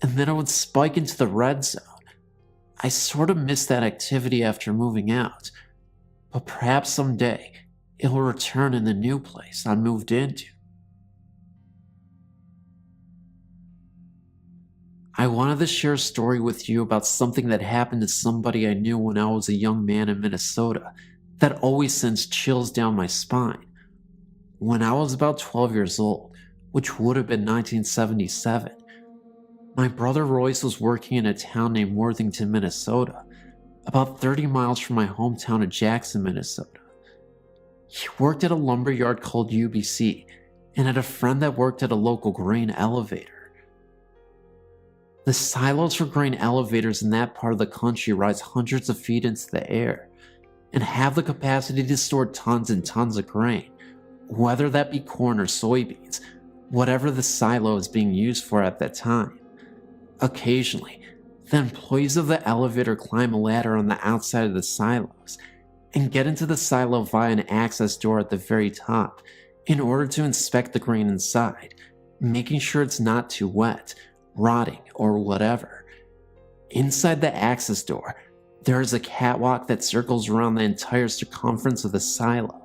and then it would spike into the red zone. I sort of missed that activity after moving out, but perhaps someday it will return in the new place I moved into. I wanted to share a story with you about something that happened to somebody I knew when I was a young man in Minnesota that always sends chills down my spine. When I was about 12 years old, which would have been 1977, my brother Royce was working in a town named Worthington, Minnesota, about 30 miles from my hometown of Jackson, Minnesota. He worked at a lumber yard called UBC and had a friend that worked at a local grain elevator. The silos for grain elevators in that part of the country rise hundreds of feet into the air and have the capacity to store tons and tons of grain, whether that be corn or soybeans, whatever the silo is being used for at that time. Occasionally, the employees of the elevator climb a ladder on the outside of the silos and get into the silo via an access door at the very top in order to inspect the grain inside, making sure it's not too wet, rotting, or whatever. Inside the access door, there is a catwalk that circles around the entire circumference of the silo.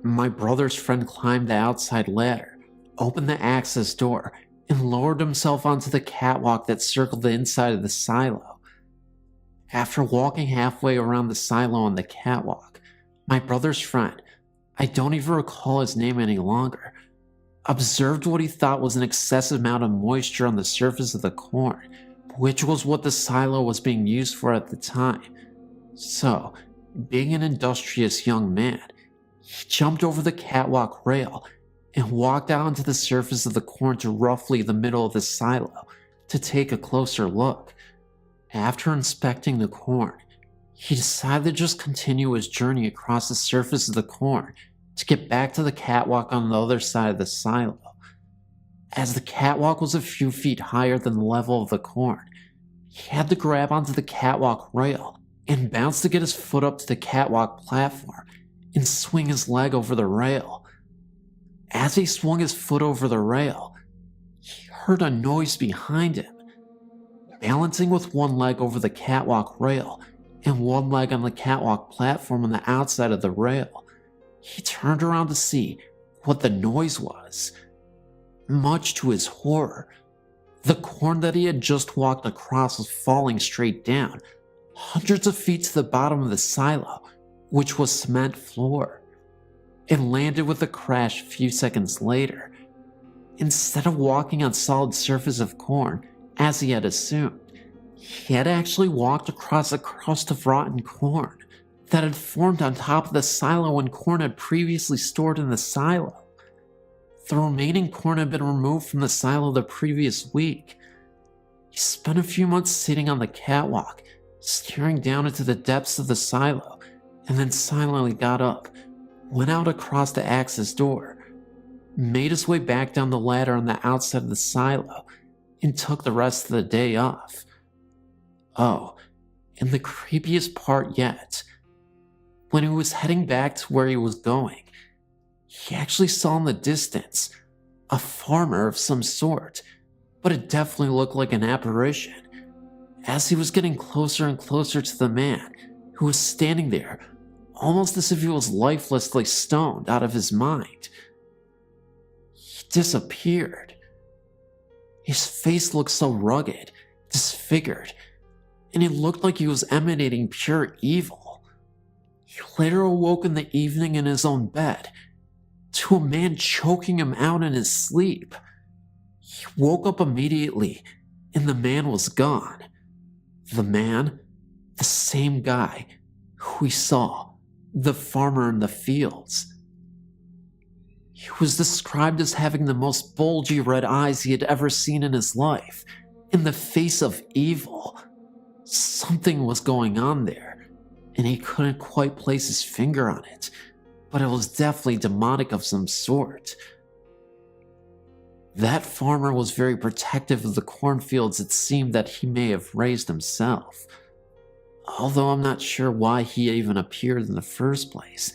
My brother's friend climbed the outside ladder, opened the access door, and lowered himself onto the catwalk that circled the inside of the silo. After walking halfway around the silo on the catwalk, my brother's friend, I don't even recall his name any longer, observed what he thought was an excessive amount of moisture on the surface of the corn, which was what the silo was being used for at the time. So, being an industrious young man, he jumped over the catwalk rail and walked out onto the surface of the corn to roughly the middle of the silo to take a closer look. After inspecting the corn, he decided to just continue his journey across the surface of the corn to get back to the catwalk on the other side of the silo. As the catwalk was a few feet higher than the level of the corn, he had to grab onto the catwalk rail and bounce to get his foot up to the catwalk platform and swing his leg over the rail. As he swung his foot over the rail, he heard a noise behind him. Balancing with one leg over the catwalk rail and one leg on the catwalk platform on the outside of the rail, he turned around to see what the noise was. Much to his horror, the corn that he had just walked across was falling straight down, hundreds of feet to the bottom of the silo, which was cement floor. It landed with a crash a few seconds later. Instead of walking on solid surface of corn, as he had assumed, he had actually walked across a crust of rotten corn that had formed on top of the silo when corn had previously stored in the silo. The remaining corn had been removed from the silo the previous week. He spent a few months sitting on the catwalk, staring down into the depths of the silo, and then silently got up, went out across the access door, made his way back down the ladder on the outside of the silo, and took the rest of the day off. Oh, and the creepiest part yet, when he was heading back to where he was going, he actually saw in the distance a farmer of some sort, but it definitely looked like an apparition. As he was getting closer and closer to the man who was standing there, almost as if he was lifelessly stoned out of his mind, he disappeared. His face looked so rugged, disfigured, and it looked like he was emanating pure evil. He later awoke in the evening in his own bed to a man choking him out in his sleep. He woke up immediately, and the man was gone. The man, the same guy who he saw, the farmer in the fields. He was described as having the most bulgy red eyes he had ever seen in his life, in the face of evil. Something was going on there, and he couldn't quite place his finger on it, but it was definitely demonic of some sort. That farmer was very protective of the cornfields it seemed that he may have raised himself, although I'm not sure why he even appeared in the first place,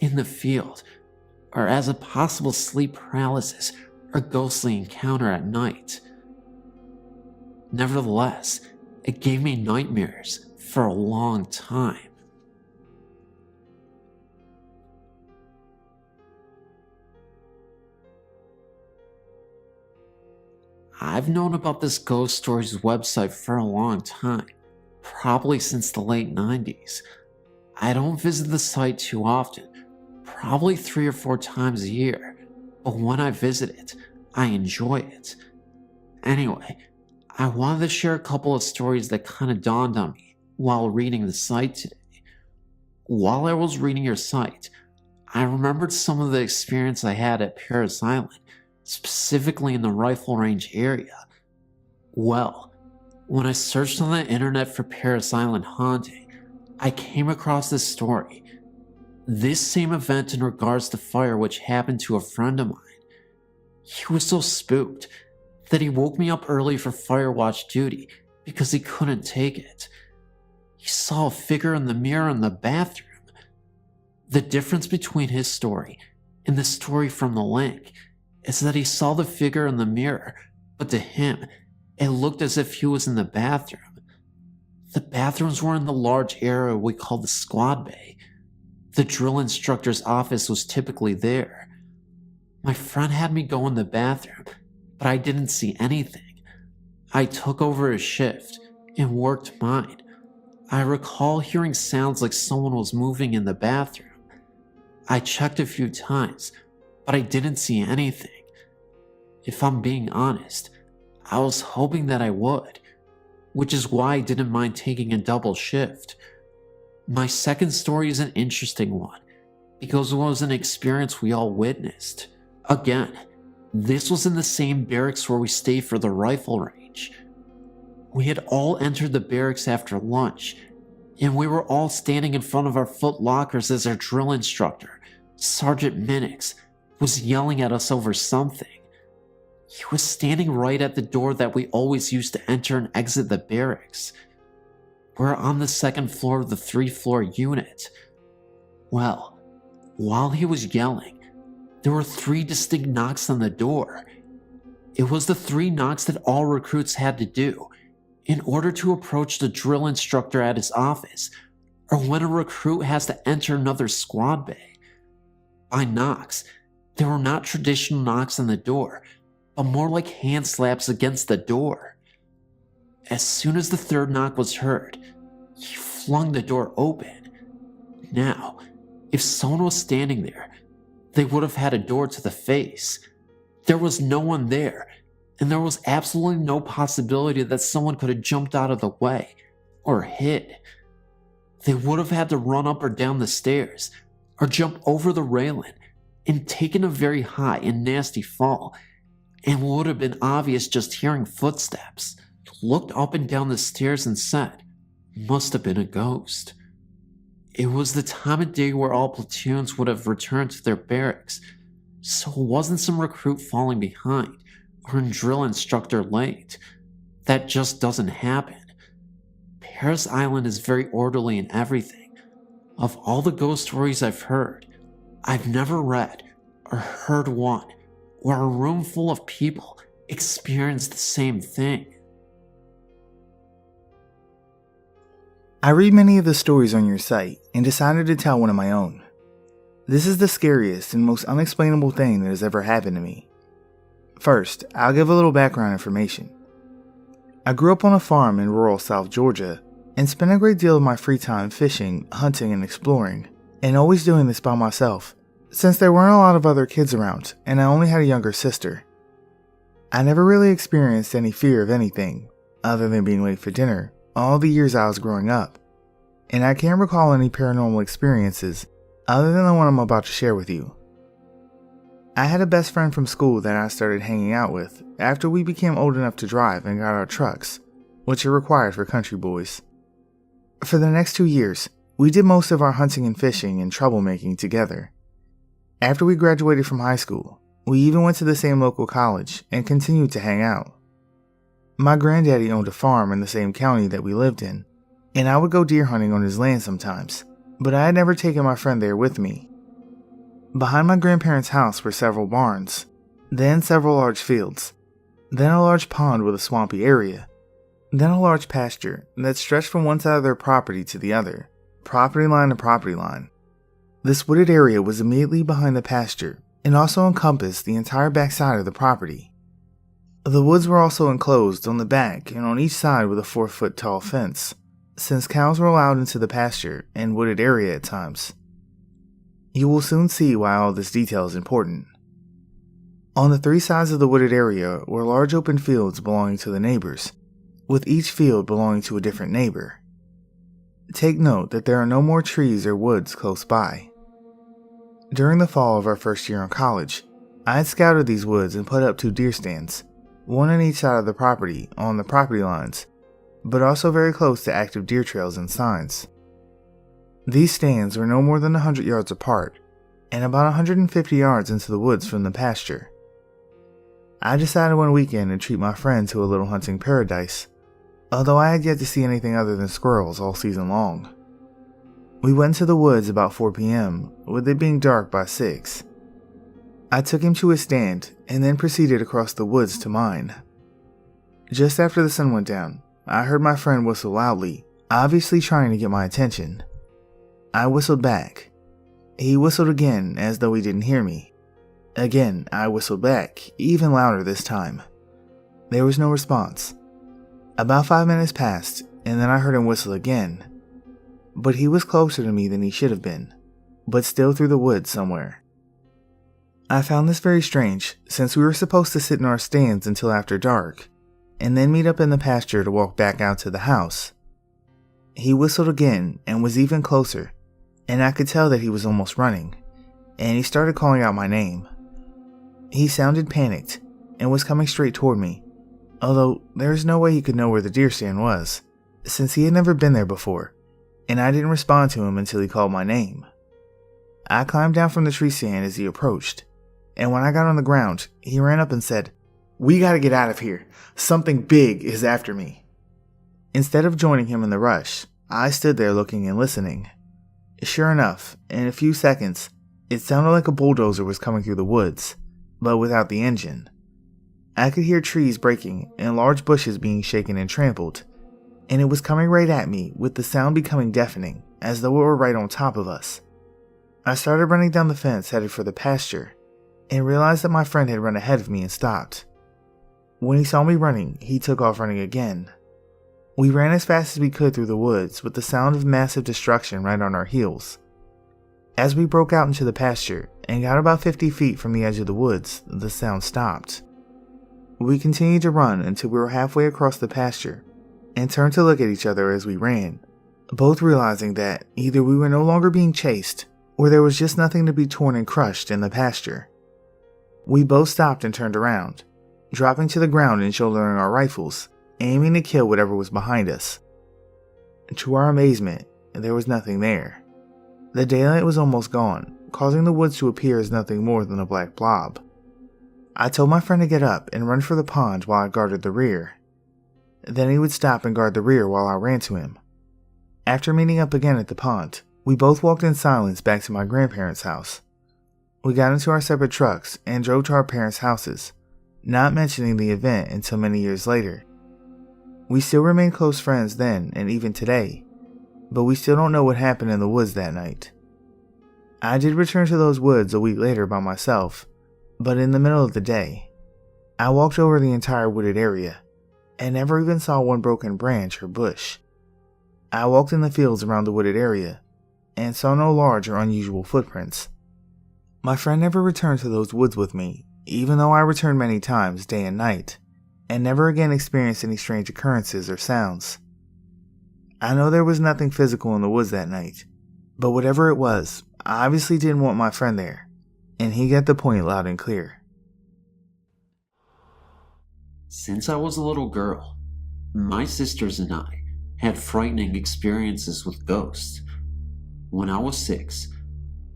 in the field, or as a possible sleep paralysis or ghostly encounter at night. Nevertheless, it gave me nightmares for a long time. I've known about this Ghost Stories website for a long time, probably since the late 90s. I don't visit the site too often, probably 3 or 4 times a year, but when I visit it, I enjoy it. Anyway, I wanted to share a couple of stories that kind of dawned on me while reading the site today. While I was reading your site, I remembered some of the experience I had at Parris Island, specifically in the rifle range area. Well, when I searched on the internet for Parris Island haunting, I came across this story. This same event in regards to fire which happened to a friend of mine. He was so spooked that he woke me up early for fire watch duty because he couldn't take it. He saw a figure in the mirror in the bathroom. The difference between his story and the story from the link is that he saw the figure in the mirror, but to him, it looked as if he was in the bathroom. The bathrooms were in the large area we call the squad bay. The drill instructor's office was typically there. My friend had me go in the bathroom, but I didn't see anything. I took over his shift and worked mine. I recall hearing sounds like someone was moving in the bathroom. I checked a few times, but I didn't see anything. If I'm being honest, I was hoping that I would, which is why I didn't mind taking a double shift. My second story is an interesting one, because it was an experience we all witnessed. Again, this was in the same barracks where we stayed for the rifle range. We had all entered the barracks after lunch, and we were all standing in front of our foot lockers as our drill instructor, Sergeant Minix, was yelling at us over something. He was standing right at the door that we always used to enter and exit the barracks. We're on the second floor of the 3-floor unit. Well, while he was yelling, there were 3 distinct knocks on the door. It was the 3 knocks that all recruits had to do in order to approach the drill instructor at his office, or when a recruit has to enter another squad bay. By knocks, they were not traditional knocks on the door, but more like hand slaps against the door. As soon as the 3rd knock was heard, he flung the door open. Now, if someone was standing there, they would have had a door to the face. There was no one there, and there was absolutely no possibility that someone could have jumped out of the way or hid. They would have had to run up or down the stairs, or jump over the railing and taken a very high and nasty fall, and would have been obvious just hearing footsteps. Looked up and down the stairs and said, "Must have been a ghost." It was the time of day where all platoons would have returned to their barracks, so it wasn't some recruit falling behind or a drill instructor late. That just doesn't happen. Paris Island is very orderly in everything. Of all the ghost stories I've heard, I've never read or heard one where a room full of people experienced the same thing. I read many of the stories on your site and decided to tell one of my own. This is the scariest and most unexplainable thing that has ever happened to me. First, I'll give a little background information. I grew up on a farm in rural South Georgia and spent a great deal of my free time fishing, hunting, and exploring, and always doing this by myself, since there weren't a lot of other kids around and I only had a younger sister. I never really experienced any fear of anything, other than being late for dinner, all the years I was growing up, and I can't recall any paranormal experiences other than the one I'm about to share with you. I had a best friend from school that I started hanging out with after we became old enough to drive and got our trucks, which are required for country boys. For the next 2 years, we did most of our hunting and fishing and troublemaking together. After we graduated from high school, we even went to the same local college and continued to hang out. My granddaddy owned a farm in the same county that we lived in, and I would go deer hunting on his land sometimes, but I had never taken my friend there with me. Behind my grandparents' house were several barns, then several large fields, then a large pond with a swampy area, then a large pasture that stretched from one side of their property to the other, property line to property line. This wooded area was immediately behind the pasture and also encompassed the entire backside of the property. The woods were also enclosed on the back and on each side with a 4-foot tall fence, since cows were allowed into the pasture and wooded area at times. You will soon see why all this detail is important. On the 3 sides of the wooded area were large open fields belonging to the neighbors, with each field belonging to a different neighbor. Take note that there are no more trees or woods close by. During the fall of our first year in college, I had scouted these woods and put up 2 deer stands, one on each side of the property on the property lines, but also very close to active deer trails and signs. These stands were no more than 100 yards apart, and about 150 yards into the woods from the pasture. I decided one weekend to treat my friend to a little hunting paradise, although I had yet to see anything other than squirrels all season long. We went to the woods about 4 p.m., with it being dark by 6. I took him to his stand and then proceeded across the woods to mine. Just after the sun went down, I heard my friend whistle loudly, obviously trying to get my attention. I whistled back. He whistled again as though he didn't hear me. Again, I whistled back, even louder this time. There was no response. About 5 minutes passed, and then I heard him whistle again. But he was closer to me than he should have been, but still through the woods somewhere. I found this very strange, since we were supposed to sit in our stands until after dark, and then meet up in the pasture to walk back out to the house. He whistled again and was even closer, and I could tell that he was almost running, and he started calling out my name. He sounded panicked and was coming straight toward me, although there is no way he could know where the deer stand was, since he had never been there before, and I didn't respond to him until he called my name. I climbed down from the tree stand as he approached, and when I got on the ground, he ran up and said, "We gotta get out of here. Something big is after me." Instead of joining him in the rush, I stood there looking and listening. Sure enough, in a few seconds, it sounded like a bulldozer was coming through the woods, but without the engine. I could hear trees breaking and large bushes being shaken and trampled, and it was coming right at me with the sound becoming deafening, as though it were right on top of us. I started running down the fence headed for the pasture, and realized that my friend had run ahead of me and stopped. When he saw me running, he took off running again. We ran as fast as we could through the woods with the sound of massive destruction right on our heels. As we broke out into the pasture and got about 50 feet from the edge of the woods, the sound stopped. We continued to run until we were halfway across the pasture and turned to look at each other as we ran, both realizing that either we were no longer being chased or there was just nothing to be torn and crushed in the pasture. We both stopped and turned around, dropping to the ground and shouldering our rifles, aiming to kill whatever was behind us. To our amazement, there was nothing there. The daylight was almost gone, causing the woods to appear as nothing more than a black blob. I told my friend to get up and run for the pond while I guarded the rear. Then he would stop and guard the rear while I ran to him. After meeting up again at the pond, we both walked in silence back to my grandparents' house. We got into our separate trucks and drove to our parents' houses, not mentioning the event until many years later. We still remain close friends then and even today, but we still don't know what happened in the woods that night. I did return to those woods a week later by myself, but in the middle of the day, I walked over the entire wooded area and never even saw one broken branch or bush. I walked in the fields around the wooded area and saw no large or unusual footprints. My friend never returned to those woods with me, even though I returned many times day and night, and never again experienced any strange occurrences or sounds. I know there was nothing physical in the woods that night, but whatever it was, I obviously didn't want my friend there, and he got the point loud and clear. Since I was a little girl, my sisters and I had frightening experiences with ghosts. When I was 6,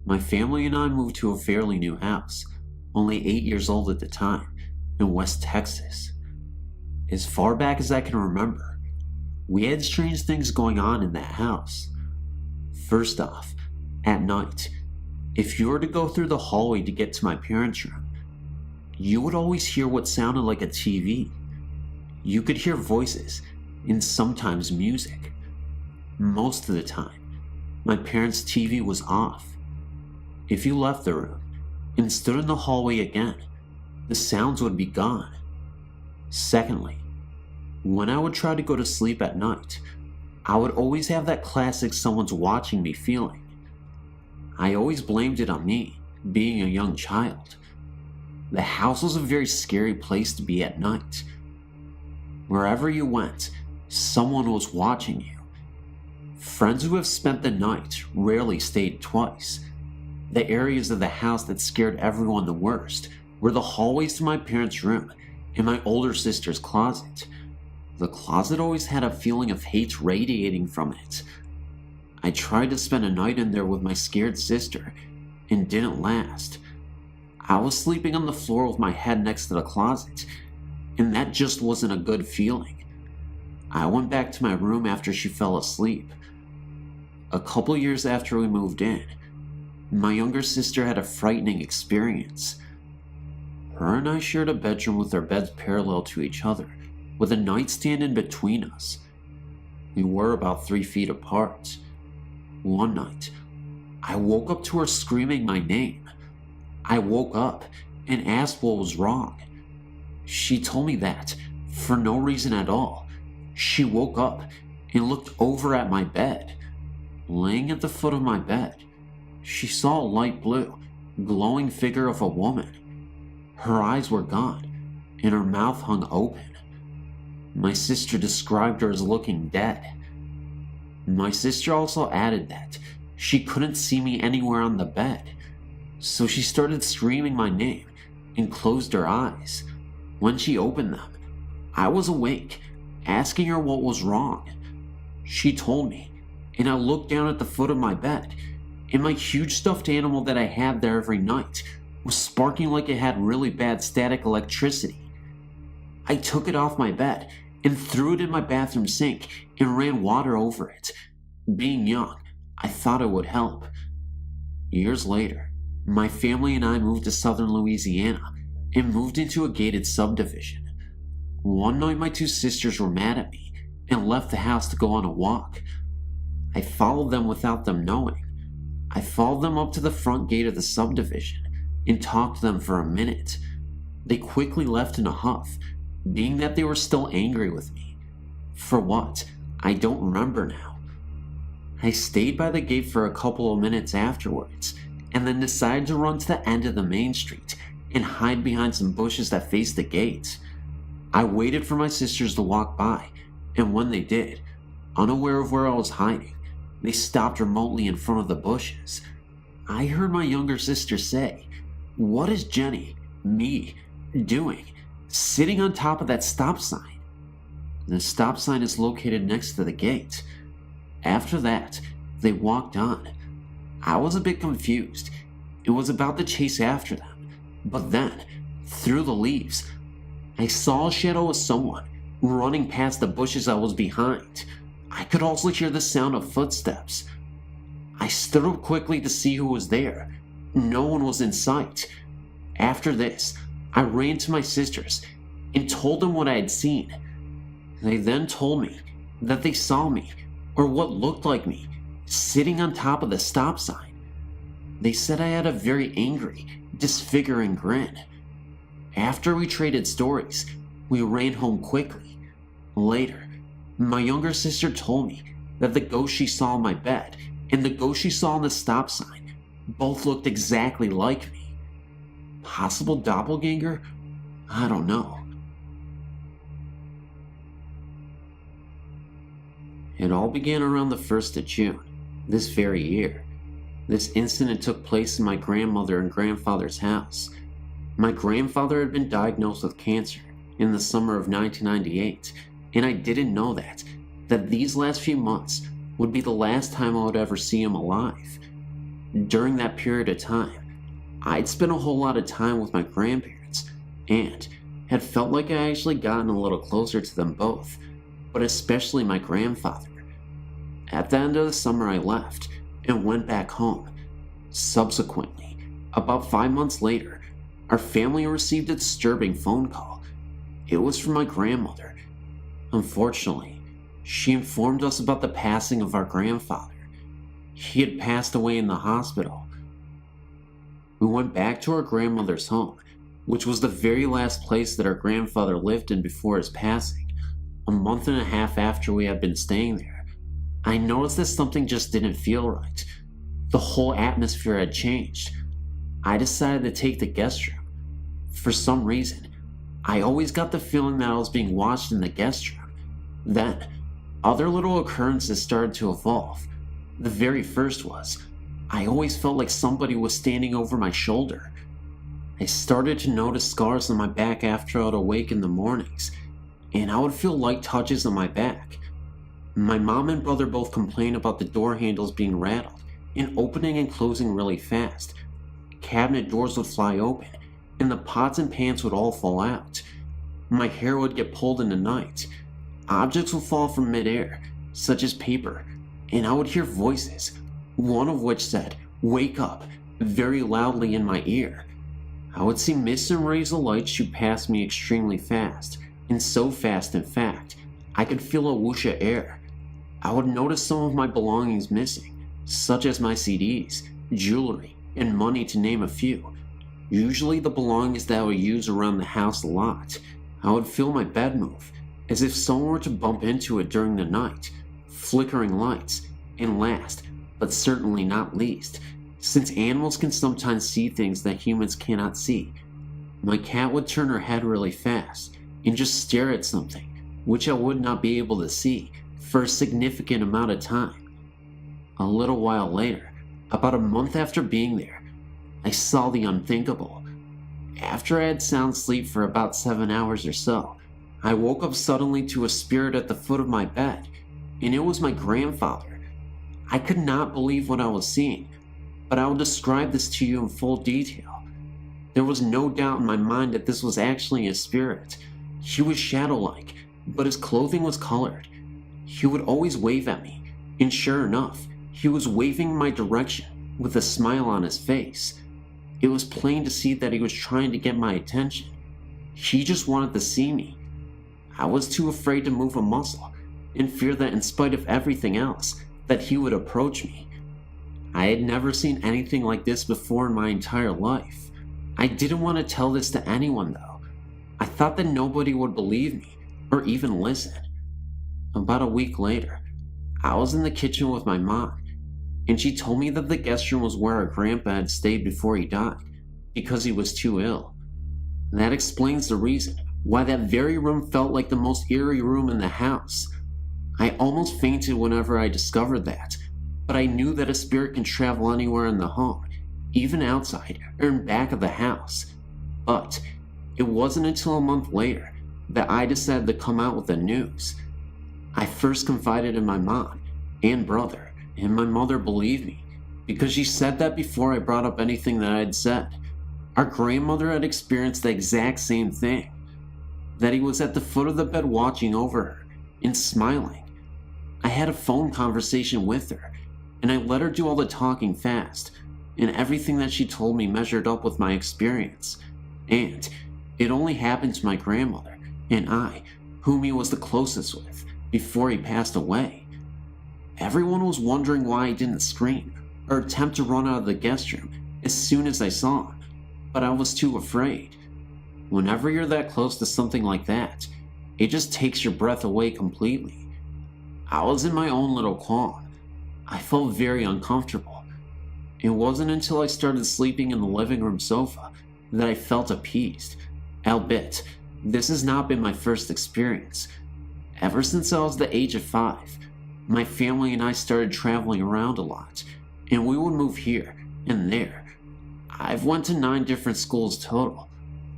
my family and I moved to a fairly new house, only 8 years old at the time, in West Texas. As far back as I can remember, we had strange things going on in that house. First off, at night, if you were to go through the hallway to get to my parents' room, you would always hear what sounded like a TV. You could hear voices and sometimes music. Most of the time, my parents' TV was off. If you left the room and stood in the hallway again, the sounds would be gone. Secondly, when I would try to go to sleep at night, I would always have that classic someone's watching me feeling. I always blamed it on me, being a young child. The house was a very scary place to be at night. Wherever you went, someone was watching you. Friends who have spent the night rarely stayed twice. The areas of the house that scared everyone the worst were the hallways to my parents' room and my older sister's closet. The closet always had a feeling of hate radiating from it. I tried to spend a night in there with my scared sister, and didn't last. I was sleeping on the floor with my head next to the closet, and that just wasn't a good feeling. I went back to my room after she fell asleep. A couple years after we moved in, my younger sister had a frightening experience. Her and I shared a bedroom with our beds parallel to each other, with a nightstand in between us. We were about 3 feet apart. One night, I woke up to her screaming my name. I woke up and asked what was wrong. She told me that, for no reason at all, she woke up and looked over at my bed. Laying at the foot of my bed, she saw a light blue, glowing figure of a woman. Her eyes were gone, and her mouth hung open. My sister described her as looking dead. My sister also added that she couldn't see me anywhere on the bed, so she started screaming my name and closed her eyes. When she opened them, I was awake, asking her what was wrong. She told me, and I looked down at the foot of my bed, and my huge stuffed animal that I had there every night was sparking like it had really bad static electricity. I took it off my bed and threw it in my bathroom sink and ran water over it. Being young, I thought it would help. Years later, my family and I moved to southern Louisiana and moved into a gated subdivision. One night my two sisters were mad at me and left the house to go on a walk. I followed them without them knowing. I followed them up to the front gate of the subdivision and talked to them for a minute. They quickly left in a huff, being that they were still angry with me. For what? I don't remember now. I stayed by the gate for a couple of minutes afterwards, and then decided to run to the end of the main street and hide behind some bushes that faced the gate. I waited for my sisters to walk by, and when they did, unaware of where I was hiding, they stopped remotely in front of the bushes. I heard my younger sister say, "What is Jenny, me, doing, sitting on top of that stop sign?" The stop sign is located next to the gate. After that, they walked on. I was a bit confused. It was about to chase after them, but then, through the leaves, I saw a shadow of someone running past the bushes I was behind. I could also hear the sound of footsteps. I stood up quickly to see who was there. No one was in sight. After this, I ran to my sisters and told them what I had seen. They then told me that they saw me, or what looked like me, sitting on top of the stop sign. They said I had a very angry, disfiguring grin. After we traded stories, we ran home quickly. Later, my younger sister told me that the ghost she saw on my bed and the ghost she saw on the stop sign both looked exactly like me. Possible doppelganger? I don't know. It all began around the 1st of June, this very year. This incident took place in my grandmother and grandfather's house. My grandfather had been diagnosed with cancer in the summer of 1998, and I didn't know that these last few months would be the last time I would ever see him alive. During that period of time, I'd spent a whole lot of time with my grandparents, and had felt like I actually gotten a little closer to them both, but especially my grandfather. At the end of the summer, I left and went back home. Subsequently, about 5 months later, our family received a disturbing phone call. It was from my grandmother. Unfortunately, she informed us about the passing of our grandfather. He had passed away in the hospital. We went back to our grandmother's home, which was the very last place that our grandfather lived in before his passing, a month and a half after we had been staying there. I noticed that something just didn't feel right. The whole atmosphere had changed. I decided to take the guest room. For some reason, I always got the feeling that I was being watched in the guest room. Then, other little occurrences started to evolve. The very first was, I always felt like somebody was standing over my shoulder. I started to notice scars on my back after I would awake in the mornings, and I would feel light touches on my back. My mom and brother both complained about the door handles being rattled and opening and closing really fast. Cabinet doors would fly open, and the pots and pans would all fall out. My hair would get pulled in the night. Objects would fall from midair, such as paper, and I would hear voices, one of which said, "Wake up," very loudly in my ear. I would see mists and rays of light shoot past me extremely fast, and so fast in fact, I could feel a whoosh of air. I would notice some of my belongings missing, such as my CDs, jewelry, and money to name a few. Usually the belongings that I would use around the house a lot. I would feel my bed move, as if someone were to bump into it during the night, flickering lights, and last, but certainly not least, since animals can sometimes see things that humans cannot see, my cat would turn her head really fast and just stare at something, which I would not be able to see for a significant amount of time. A little while later, about a month after being there, I saw the unthinkable. After I had sound sleep for about 7 hours or so, I woke up suddenly to a spirit at the foot of my bed, and it was my grandfather. I could not believe what I was seeing, but I will describe this to you in full detail. There was no doubt in my mind that this was actually a spirit. He was shadow-like, but his clothing was colored. He would always wave at me, and sure enough, he was waving in my direction with a smile on his face. It was plain to see that he was trying to get my attention. He just wanted to see me. I was too afraid to move a muscle, in fear that in spite of everything else, that he would approach me. I had never seen anything like this before in my entire life. I didn't want to tell this to anyone though. I thought that nobody would believe me, or even listen. About a week later, I was in the kitchen with my mom, and she told me that the guest room was where our grandpa had stayed before he died, because he was too ill. That explains the reason why that very room felt like the most eerie room in the house. I almost fainted whenever I discovered that, but I knew that a spirit can travel anywhere in the home, even outside or in back of the house. But it wasn't until a month later that I decided to come out with the news. I first confided in my mom and brother, and my mother believed me, because she said that before I brought up anything that I had said. Our grandmother had experienced the exact same thing, that he was at the foot of the bed watching over her and smiling. I had a phone conversation with her, and I let her do all the talking fast, and everything that she told me measured up with my experience. And it only happened to my grandmother and I, whom he was the closest with, before he passed away. Everyone was wondering why I didn't scream or attempt to run out of the guest room as soon as I saw him, but I was too afraid. Whenever you're that close to something like that, it just takes your breath away completely. I was in my own little calm. I felt very uncomfortable. It wasn't until I started sleeping in the living room sofa that I felt appeased. Albeit, this has not been my first experience. Ever since I was the age of 5, my family and I started traveling around a lot, and we would move here and there. I've went to 9 different schools total.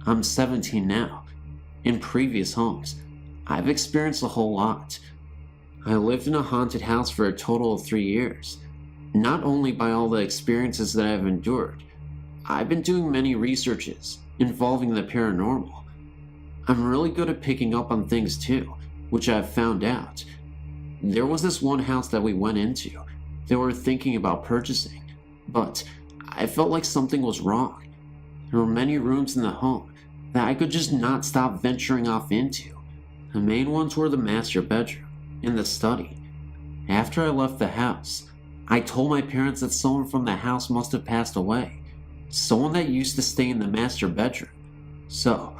I'm 17 now. In previous homes, I've experienced a whole lot. I lived in a haunted house for a total of 3 years. Not only by all the experiences that I've endured, I've been doing many researches involving the paranormal. I'm really good at picking up on things too, which I've found out. There was this one house that we went into that we were thinking about purchasing, but I felt like something was wrong. There were many rooms in the home that I could just not stop venturing off into. The main ones were the master bedroom and the study. After I left the house, I told my parents that someone from the house must have passed away, someone that used to stay in the master bedroom. So,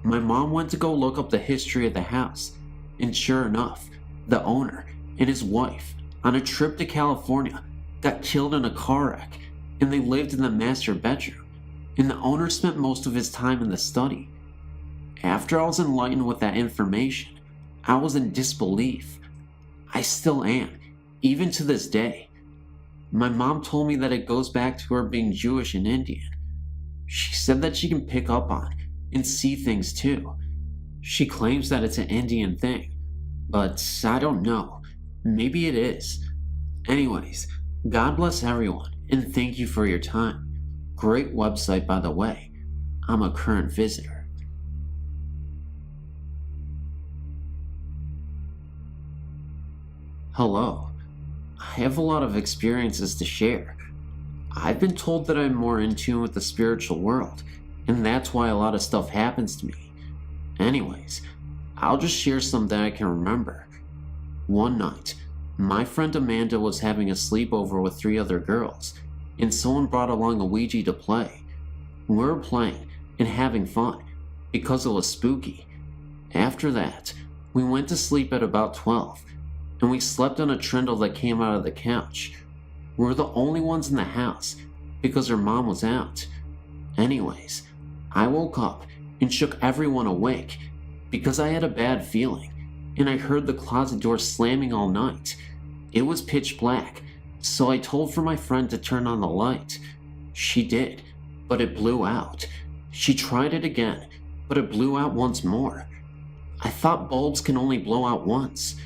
my mom went to go look up the history of the house, and sure enough, the owner and his wife, on a trip to California, got killed in a car wreck, and they lived in the master bedroom, and the owner spent most of his time in the study. After I was enlightened with that information, I was in disbelief. I still am, even to this day. My mom told me that it goes back to her being Jewish and Indian. She said that she can pick up on and see things too. She claims that it's an Indian thing, but I don't know. Maybe it is. Anyways, God bless everyone, and thank you for your time. Great website, by the way. I'm a current visitor. Hello. I have a lot of experiences to share. I've been told that I'm more in tune with the spiritual world, and that's why a lot of stuff happens to me. Anyways, I'll just share some that I can remember. One night, my friend Amanda was having a sleepover with 3 other girls, and someone brought along a Ouija to play. We were playing and having fun because it was spooky. After that, we went to sleep at about 12, and we slept on a trundle that came out of the couch. We were the only ones in the house because her mom was out. Anyways, I woke up and shook everyone awake because I had a bad feeling, and I heard the closet door slamming all night. It was pitch black, so I told for my friend to turn on the light. She did, but it blew out. She tried it again, but it blew out once more. I thought bulbs can only blow out once.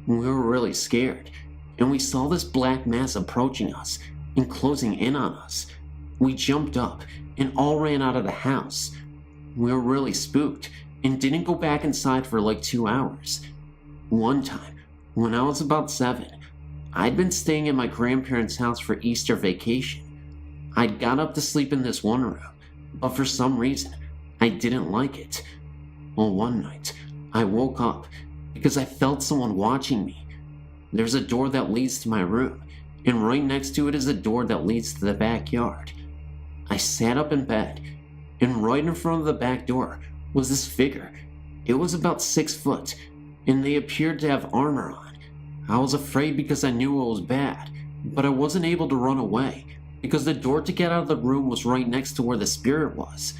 We were really scared, and we saw this black mass approaching us and closing in on us. We jumped up and all ran out of the house. We were really spooked and didn't go back inside for like 2 hours. One time, when I was about 7, I'd been staying at my grandparents' house for Easter vacation. I'd got up to sleep in this one room, but for some reason, I didn't like it. Well, one night, I woke up because I felt someone watching me. There's a door that leads to my room, and right next to it is a door that leads to the backyard. I sat up in bed, and right in front of the back door was this figure. It was about 6 foot, and they appeared to have armor on. I was afraid because I knew it was bad, but I wasn't able to run away because the door to get out of the room was right next to where the spirit was.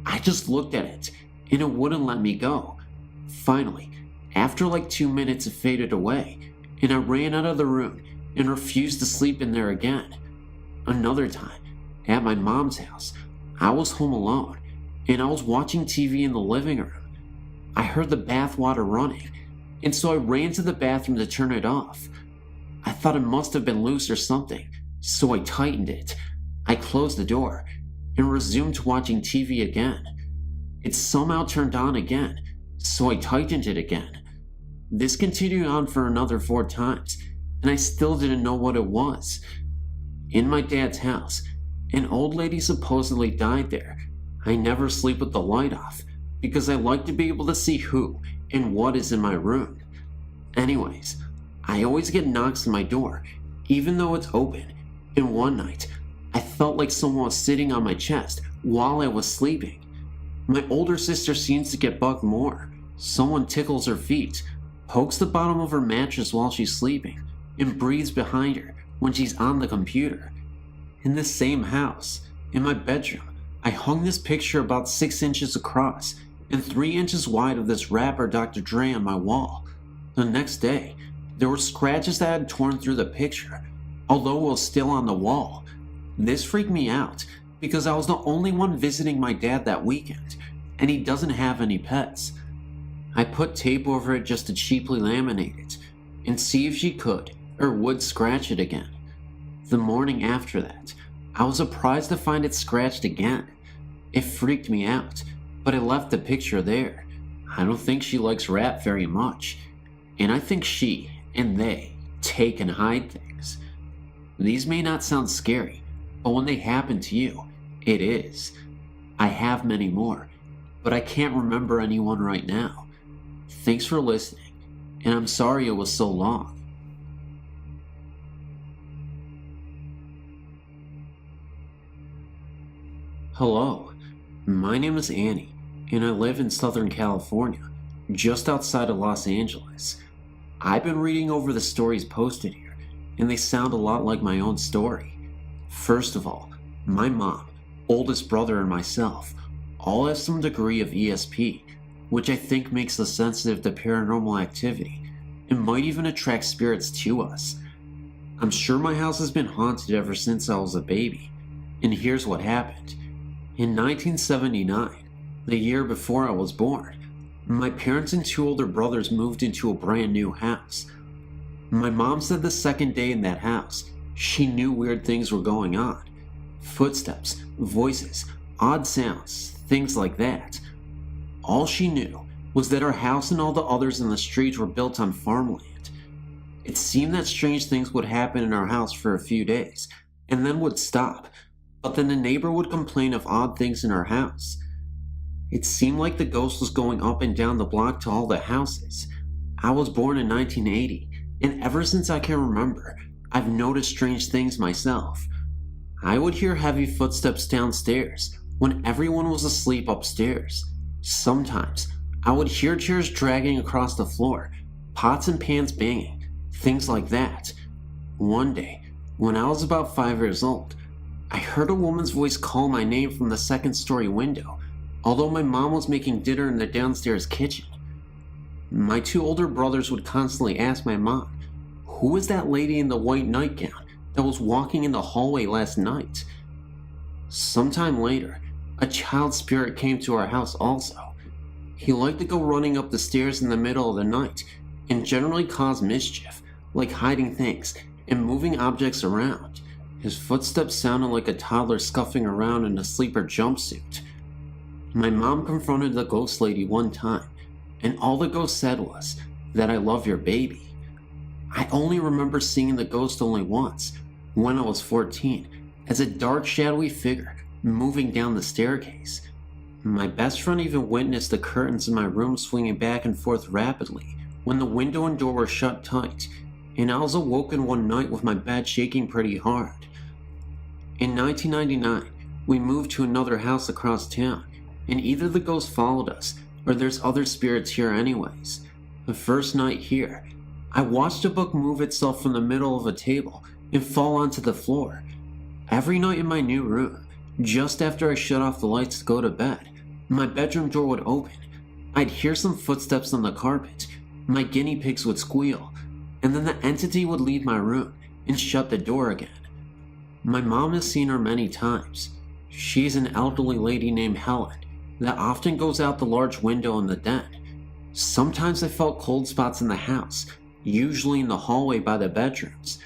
I just looked at it, and it wouldn't let me go. Finally, after like 2 minutes, it faded away, and I ran out of the room and refused to sleep in there again. Another time, at my mom's house, I was home alone, and I was watching TV in the living room. I heard the bath water running, and so I ran to the bathroom to turn it off. I thought it must have been loose or something, so I tightened it. I closed the door and resumed watching TV again. It somehow turned on again, so I tightened it again. This continued on for another 4 times, and I still didn't know what it was. In my dad's house, an old lady supposedly died there. I never sleep with the light off because I like to be able to see who and what is in my room. Anyways, I always get knocks on my door, even though it's open, and one night, I felt like someone was sitting on my chest while I was sleeping. My older sister seems to get bugged more. Someone tickles her feet, pokes the bottom of her mattress while she's sleeping, and breathes behind her when she's on the computer. In this same house, in my bedroom, I hung this picture about 6 inches across and 3 inches wide of this rapper Dr. Dre on my wall. The next day, there were scratches that had torn through the picture, although it was still on the wall. This freaked me out because I was the only one visiting my dad that weekend, and he doesn't have any pets. I put tape over it just to cheaply laminate it and see if she could or would scratch it again. The morning after that, I was surprised to find it scratched again. It freaked me out, but I left the picture there. I don't think she likes rap very much, and I think she and they take and hide things. These may not sound scary, but when they happen to you, it is. I have many more, but I can't remember anyone right now. Thanks for listening, and I'm sorry it was so long. Hello, my name is Annie, and I live in Southern California, just outside of Los Angeles. I've been reading over the stories posted here, and they sound a lot like my own story. First of all, my mom, oldest brother, and myself all have some degree of ESP, which I think makes us sensitive to paranormal activity and might even attract spirits to us. I'm sure my house has been haunted ever since I was a baby, and here's what happened. In 1979, the year before I was born, my parents and 2 older brothers moved into a brand new house. My mom said the second day in that house, she knew weird things were going on. Footsteps, voices, odd sounds, things like that. All she knew was that our house and all the others in the street were built on farmland. It seemed that strange things would happen in our house for a few days, and then would stop, but then the neighbor would complain of odd things in our house. It seemed like the ghost was going up and down the block to all the houses. I was born in 1980, and ever since I can remember, I've noticed strange things myself. I would hear heavy footsteps downstairs when everyone was asleep upstairs. Sometimes, I would hear chairs dragging across the floor, pots and pans banging, things like that. One day, when I was about 5 years old, I heard a woman's voice call my name from the 2nd-story window, although my mom was making dinner in the downstairs kitchen. My 2 older brothers would constantly ask my mom, "Who was that lady in the white nightgown that was walking in the hallway last night?" Sometime later, a child spirit came to our house also. He liked to go running up the stairs in the middle of the night and generally cause mischief, like hiding things and moving objects around. His footsteps sounded like a toddler scuffing around in a sleeper jumpsuit. My mom confronted the ghost lady one time, and all the ghost said was that I love your baby. I only remember seeing the ghost only once, when I was 14, as a dark shadowy figure moving down the staircase. My best friend even witnessed the curtains in my room swinging back and forth rapidly when the window and door were shut tight, and I was awoken one night with my bed shaking pretty hard. In 1999, we moved to another house across town, and either the ghost followed us or there's other spirits here anyways. The first night here, I watched a book move itself from the middle of a table and fall onto the floor. Every night in my new room, just after I shut off the lights to go to bed, my bedroom door would open. I'd hear some footsteps on the carpet, my guinea pigs would squeal, and then the entity would leave my room and shut the door again. My mom has seen her many times. She's an elderly lady named Helen that often goes out the large window in the den. Sometimes I felt cold spots in the house, usually in the hallway by the bedrooms.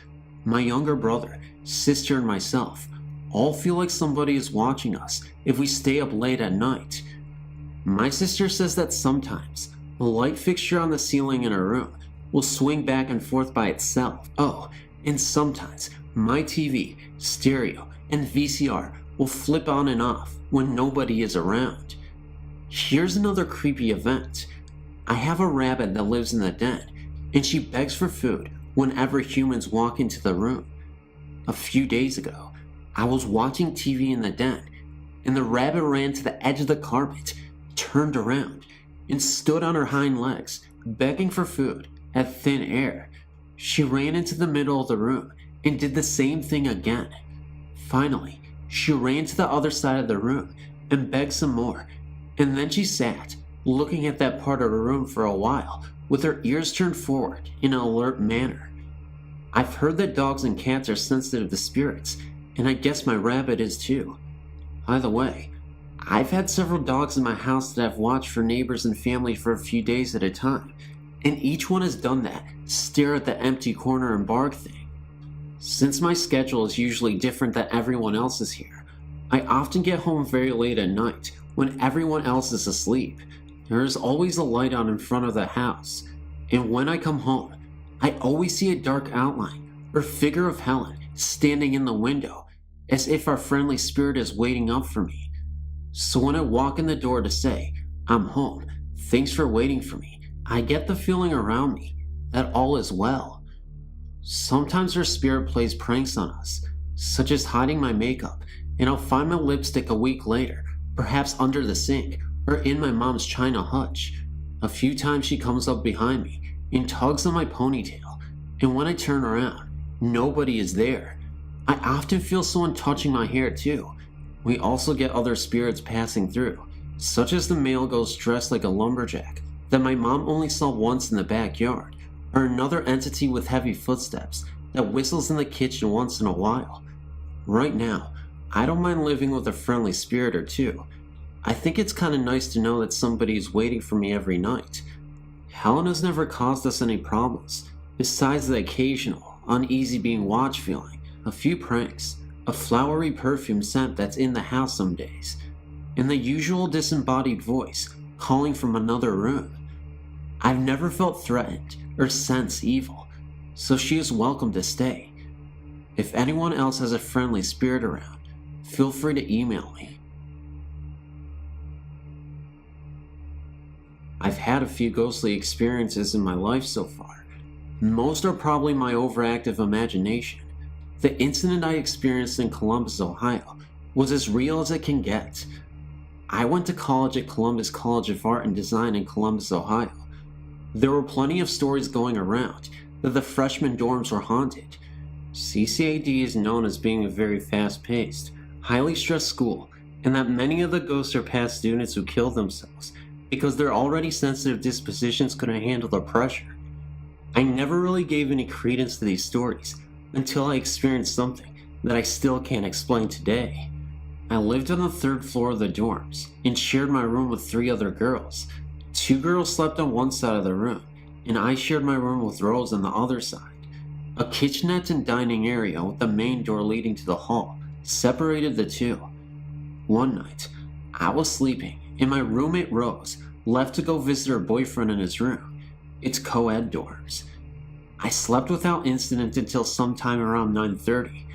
My younger brother, sister, and myself all feel like somebody is watching us if we stay up late at night. My sister says that sometimes the light fixture on the ceiling in her room will swing back and forth by itself. Oh, and sometimes my TV, stereo, and VCR will flip on and off when nobody is around. Here's another creepy event. I have a rabbit that lives in the den, and she begs for food whenever humans walk into the room. A few days ago, I was watching TV in the den, and the rabbit ran to the edge of the carpet, turned around, and stood on her hind legs, begging for food at thin air. She ran into the middle of the room and did the same thing again. Finally, she ran to the other side of the room and begged some more, and then she sat, looking at that part of the room for a while, with her ears turned forward in an alert manner. I've heard that dogs and cats are sensitive to spirits, and I guess my rabbit is too. By the way, I've had several dogs in my house that I've watched for neighbors and family for a few days at a time, and each one has done that stare at the empty corner and bark thing. Since my schedule is usually different than everyone else's here, I often get home very late at night when everyone else is asleep. There is always a light on in front of the house, and when I come home, I always see a dark outline or figure of Helen standing in the window, as if our friendly spirit is waiting up for me. So when I walk in the door to say, "I'm home, thanks for waiting for me," I get the feeling around me that all is well. Sometimes her spirit plays pranks on us, such as hiding my makeup, and I'll find my lipstick a week later, perhaps under the sink or in my mom's china hutch. A few times she comes up behind me and tugs on my ponytail, and when I turn around, nobody is there. I often feel someone touching my hair too. We also get other spirits passing through, such as the male ghost dressed like a lumberjack that my mom only saw once in the backyard, or another entity with heavy footsteps that whistles in the kitchen once in a while. Right now, I don't mind living with a friendly spirit or two. I think it's kind of nice to know that somebody is waiting for me every night. Helen has never caused us any problems, besides the occasional, uneasy being watched feeling, a few pranks, a flowery perfume scent that's in the house some days, and the usual disembodied voice calling from another room. I've never felt threatened or sensed evil, so she is welcome to stay. If anyone else has a friendly spirit around, feel free to email me. I've had a few ghostly experiences in my life so far. Most are probably my overactive imagination. The incident I experienced in Columbus, Ohio, was as real as it can get. I went to college at Columbus College of Art and Design in Columbus, Ohio. There were plenty of stories going around that the freshman dorms were haunted. CCAD is known as being a very fast-paced, highly stressed school, and that many of the ghosts are past students who killed themselves because their already sensitive dispositions couldn't handle the pressure. I never really gave any credence to these stories until I experienced something that I still can't explain today. I lived on the 3rd floor of the dorms and shared my room with 3 other girls. 2 girls slept on one side of the room, and I shared my room with Rose on the other side. A kitchenette and dining area with the main door leading to the hall separated the two. One night, I was sleeping and my roommate Rose left to go visit her boyfriend in his room. It's co-ed dorms. I slept without incident until sometime around 9:30.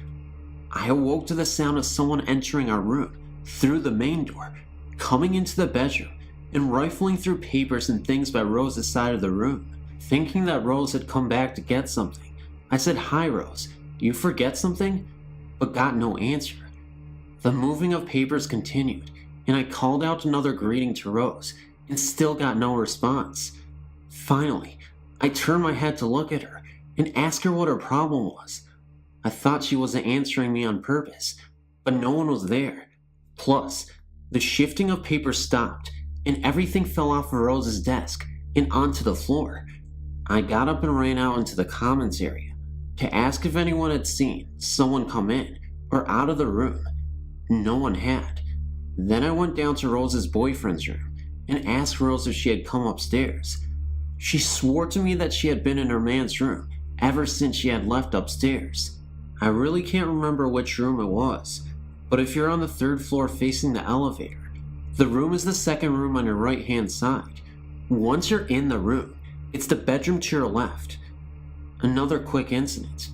I awoke to the sound of someone entering our room through the main door, coming into the bedroom, and rifling through papers and things by Rose's side of the room. Thinking that Rose had come back to get something, I said, "Hi Rose, you forget something?" but got no answer. The moving of papers continued, and I called out another greeting to Rose, and still got no response. Finally, I turned my head to look at her and ask her what her problem was. I thought she wasn't answering me on purpose, but no one was there. Plus, the shifting of papers stopped, and everything fell off of Rose's desk and onto the floor. I got up and ran out into the commons area to ask if anyone had seen someone come in or out of the room. No one had. Then I went down to Rose's boyfriend's room and asked Rose if she had come upstairs. She swore to me that she had been in her man's room ever since she had left upstairs. I really can't remember which room it was, but if you're on the 3rd floor facing the elevator, the room is the second room on your right hand side. Once you're in the room, it's the bedroom to your left. Another quick incident.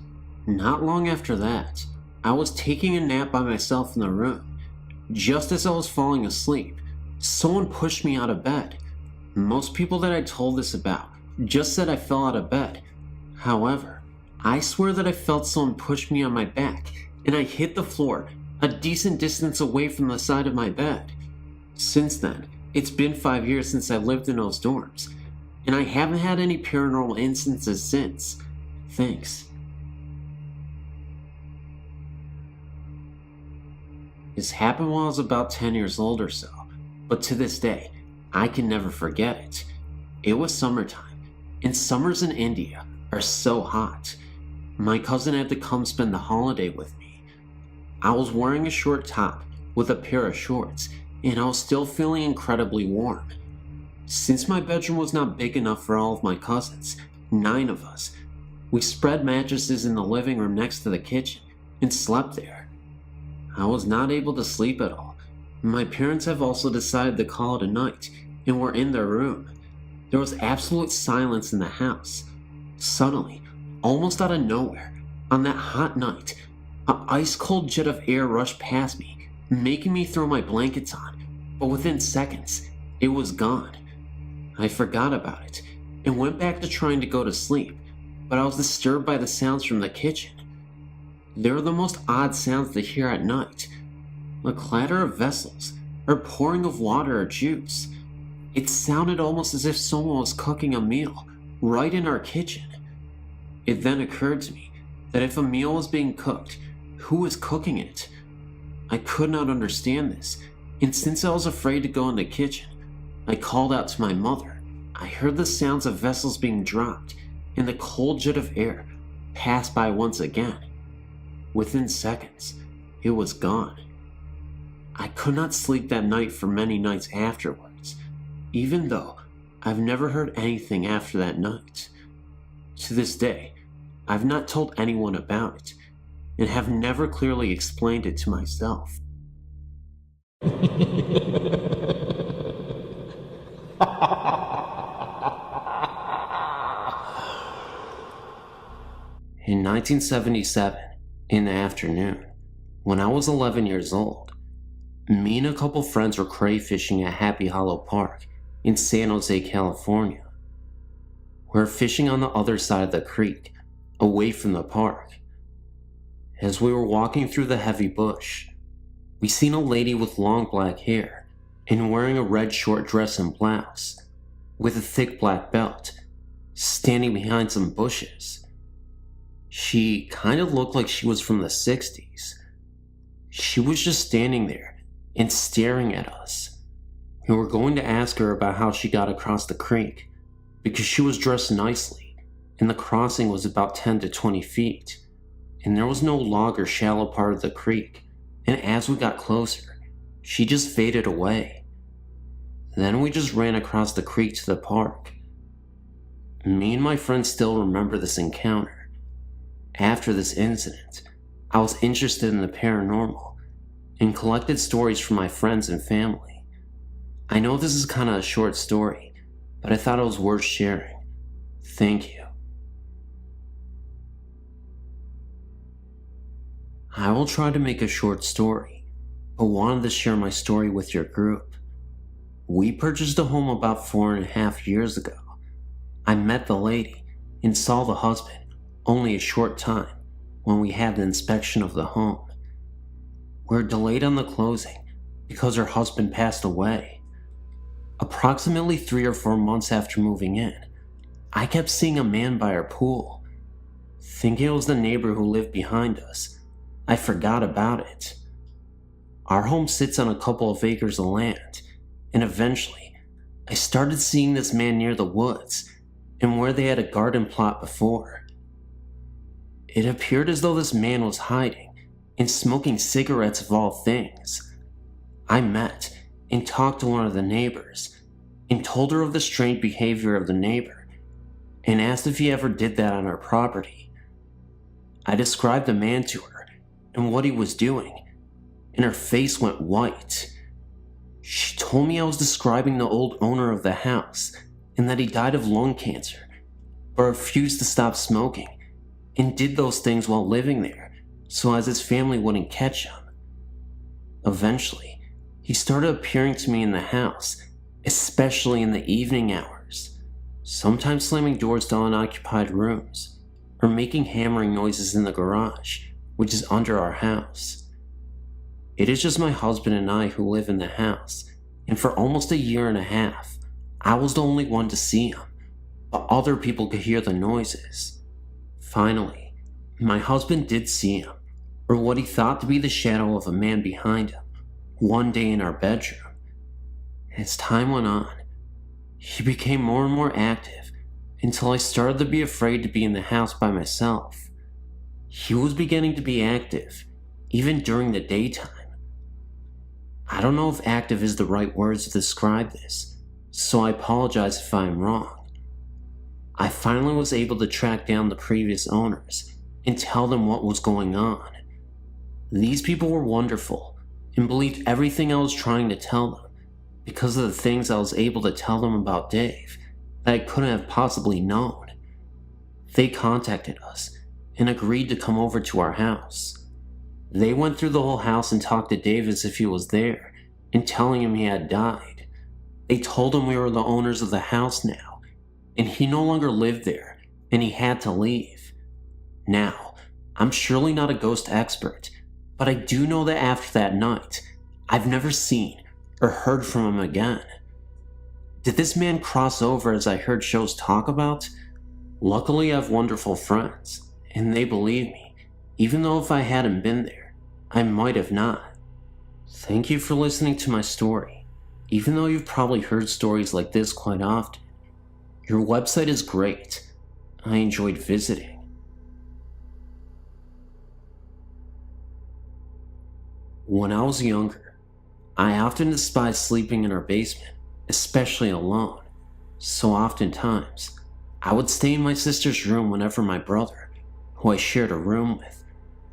Not long after that, I was taking a nap by myself in the room. Just as I was falling asleep, someone pushed me out of bed. Most people that I told this about just said I fell out of bed. However, I swear that I felt someone push me on my back, and I hit the floor a decent distance away from the side of my bed. Since then, it's been 5 years since I lived in those dorms, and I haven't had any paranormal instances since. Thanks. This happened while I was about 10 years old or so, but to this day, I can never forget it. It was summertime, and summers in India are so hot. My cousin had to come spend the holiday with me. I was wearing a short top with a pair of shorts, and I was still feeling incredibly warm. Since my bedroom was not big enough for all of my cousins, 9 of us, we spread mattresses in the living room next to the kitchen and slept there. I was not able to sleep at all. My parents have also decided to call it a night and were in their room. There was absolute silence in the house. Suddenly, almost out of nowhere, on that hot night, an ice-cold jet of air rushed past me, making me throw my blankets on, but within seconds, it was gone. I forgot about it and went back to trying to go to sleep, but I was disturbed by the sounds from the kitchen. They were the most odd sounds to hear at night. The clatter of vessels, or pouring of water or juice. It sounded almost as if someone was cooking a meal right in our kitchen. It then occurred to me that if a meal was being cooked, who was cooking it? I could not understand this, and since I was afraid to go in the kitchen, I called out to my mother. I heard the sounds of vessels being dropped, and the cold jet of air passed by once again. Within seconds, it was gone. I could not sleep that night for many nights afterwards, even though I've never heard anything after that night. To this day, I've not told anyone about it, and have never clearly explained it to myself. In 1977, in the afternoon, when I was 11 years old, me and a couple friends were crayfishing at Happy Hollow Park in San Jose, California. We were fishing on the other side of the creek, away from the park. As we were walking through the heavy bush, we seen a lady with long black hair and wearing a red short dress and blouse, with a thick black belt, standing behind some bushes. She kind of looked like she was from the 60s. She was just standing there and staring at us. We were going to ask her about how she got across the creek, because she was dressed nicely, and the crossing was about 10 to 20 feet, and there was no log or shallow part of the creek, and as we got closer, she just faded away. Then we just ran across the creek to the park. Me and my friends still remember this encounter. After this incident, I was interested in the paranormal and collected stories from my friends and family. I know this is kind of a short story, but I thought it was worth sharing. Thank you. I will try to make a short story, but wanted to share my story with your group. We purchased a home about 4.5 years ago. I met the lady and saw the husband only a short time when we had the inspection of the home. We're delayed on the closing because her husband passed away. Approximately 3 or 4 months after moving in, I kept seeing a man by our pool. Thinking it was the neighbor who lived behind us, I forgot about it. Our home sits on a couple of acres of land, and eventually, I started seeing this man near the woods and where they had a garden plot before. It appeared as though this man was hiding and smoking cigarettes of all things. I met and talked to one of the neighbors and told her of the strange behavior of the neighbor and asked if he ever did that on our property. I described the man to her and what he was doing, and her face went white. She told me I was describing the old owner of the house and that he died of lung cancer, but refused to stop smoking and did those things while living there so as his family wouldn't catch him. Eventually, he started appearing to me in the house, especially in the evening hours, sometimes slamming doors to unoccupied rooms or making hammering noises in the garage, which is under our house. It is just my husband and I who live in the house, and for almost 1.5 years, I was the only one to see him, but other people could hear the noises. Finally, my husband did see him, or what he thought to be the shadow of a man behind him, one day in our bedroom. As time went on, he became more and more active until I started to be afraid to be in the house by myself. He was beginning to be active, even during the daytime. I don't know if active is the right words to describe this, so I apologize if I am wrong. I finally was able to track down the previous owners and tell them what was going on. These people were wonderful and believed everything I was trying to tell them because of the things I was able to tell them about Dave that I couldn't have possibly known. They contacted us and agreed to come over to our house. They went through the whole house and talked to Dave as if he was there and telling him he had died. They told him we were the owners of the house now and he no longer lived there and he had to leave. Now, I'm surely not a ghost expert, but I do know that after that night, I've never seen or heard from him again. Did this man cross over as I heard shows talk about? Luckily, I have wonderful friends, and they believe me, even though if I hadn't been there, I might have not. Thank you for listening to my story, even though you've probably heard stories like this quite often. Your website is great. I enjoyed visiting. When I was younger, I often despised sleeping in our basement, especially alone, so oftentimes, I would stay in my sister's room whenever my brother, who I shared a room with,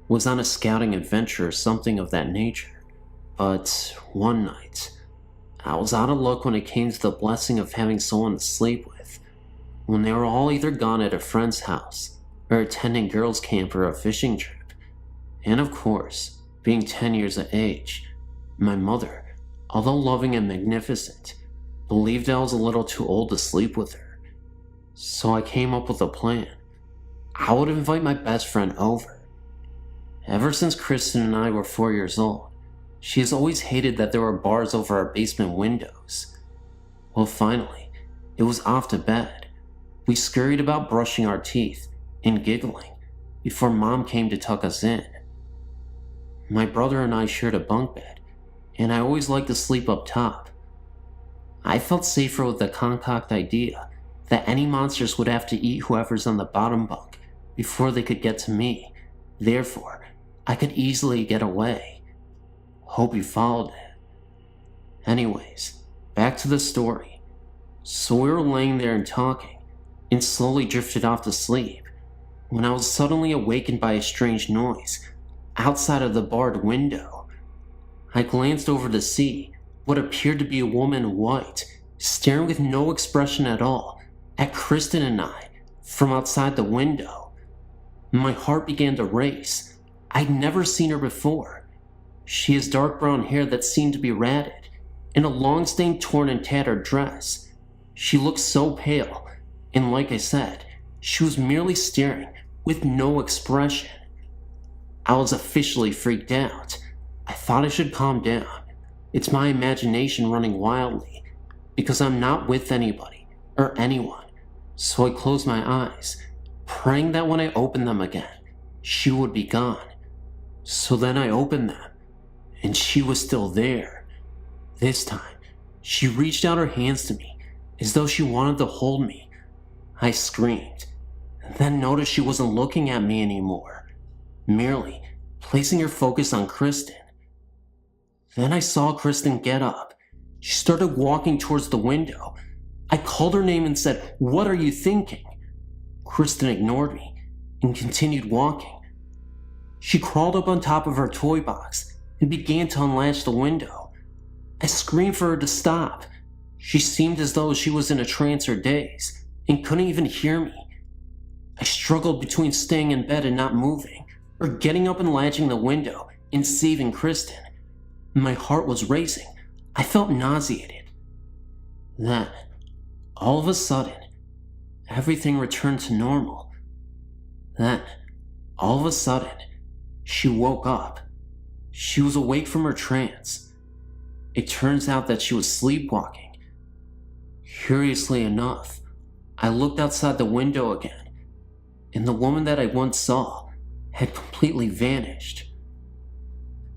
was on a scouting adventure or something of that nature. But one night, I was out of luck when it came to the blessing of having someone to sleep with, when they were all either gone at a friend's house or attending girls' camp or a fishing trip. And of course, being 10 years of age, my mother, although loving and magnificent, believed I was a little too old to sleep with her. So I came up with a plan. I would invite my best friend over. Ever since Kristen and I were 4 years old, she has always hated that there were bars over our basement windows. Well, finally, it was off to bed. We scurried about brushing our teeth and giggling before Mom came to tuck us in. My brother and I shared a bunk bed, and I always liked to sleep up top. I felt safer with the concoct idea that any monsters would have to eat whoever's on the bottom bunk before they could get to me. Therefore, I could easily get away. Hope you followed it. Anyways, back to the story. So we were laying there and talking, and slowly drifted off to sleep, when I was suddenly awakened by a strange noise outside of the barred window. I glanced over to see what appeared to be a woman in white, staring with no expression at all at Kristen and I from outside the window. My heart began to race. I'd never seen her before. She has dark brown hair that seemed to be ratted, and a long-stained, torn and tattered dress. She looked so pale, and like I said, she was merely staring with no expression. I was officially freaked out. I thought I should calm down. It's my imagination running wildly, because I'm not with anybody or anyone. So I closed my eyes, praying that when I opened them again, she would be gone. So then I opened them, and she was still there. This time, she reached out her hands to me, as though she wanted to hold me. I screamed, and then noticed she wasn't looking at me anymore, merely placing her focus on Kristen. Then I saw Kristen get up. She started walking towards the window. I called her name and said, "What are you thinking?" Kristen ignored me and continued walking. She crawled up on top of her toy box and began to unlatch the window. I screamed for her to stop. She seemed as though she was in a trance or daze and couldn't even hear me. I struggled between staying in bed and not moving, or getting up and latching the window and saving Kristen. My heart was racing. I felt nauseated. Then, all of a sudden, everything returned to normal. Then, all of a sudden, she woke up. She was awake from her trance. It turns out that she was sleepwalking. Curiously enough, I looked outside the window again, and the woman that I once saw had completely vanished.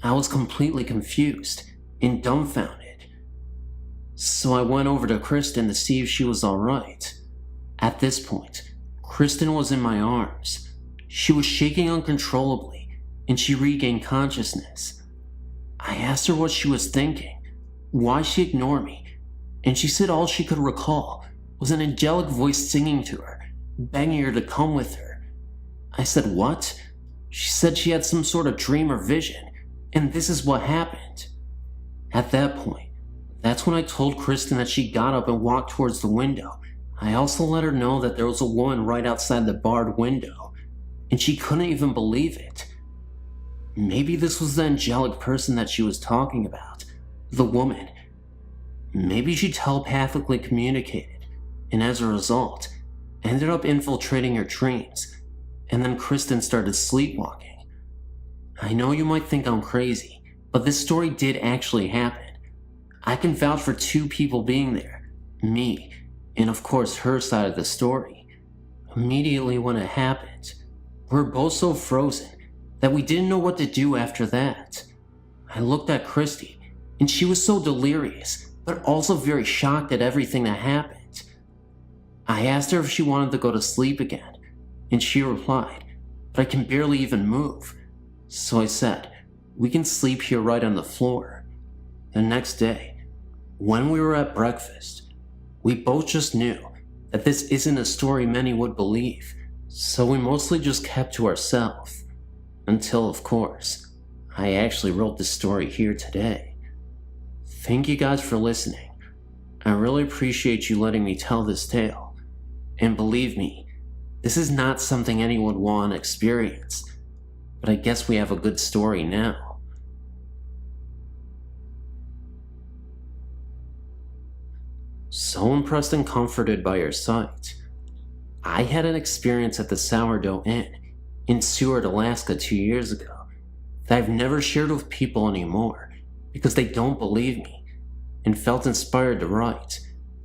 I was completely confused and dumbfounded. So I went over to Kristen to see if she was alright. At this point, Kristen was in my arms. She was shaking uncontrollably, and she regained consciousness. I asked her what she was thinking, why she ignored me, and she said all she could recall was an angelic voice singing to her, begging her to come with her. I said, "What?" She said she had some sort of dream or vision, and this is what happened. At that point, that's when I told Kristen that she got up and walked towards the window. I also let her know that there was a woman right outside the barred window, and she couldn't even believe it. Maybe this was the angelic person that she was talking about, the woman. Maybe she telepathically communicated, and as a result, ended up infiltrating her dreams, and then Kristen started sleepwalking. I know you might think I'm crazy, but this story did actually happen. I can vouch for two people being there, me, and of course her side of the story. Immediately when it happened, we were both so frozen that we didn't know what to do after that. I looked at Christy, and she was so delirious, but also very shocked at everything that happened. I asked her if she wanted to go to sleep again, and she replied, "But I can barely even move." So I said, "We can sleep here right on the floor." The next day, when we were at breakfast, we both just knew that this isn't a story many would believe, so we mostly just kept to ourselves. Until, of course, I actually wrote this story here today. Thank you guys for listening. I really appreciate you letting me tell this tale. And believe me, this is not something anyone would want to experience, but I guess we have a good story now. So impressed and comforted by your sight, I had an experience at the Sourdough Inn in Seward, Alaska 2 years ago that I've never shared with people anymore because they don't believe me, and felt inspired to write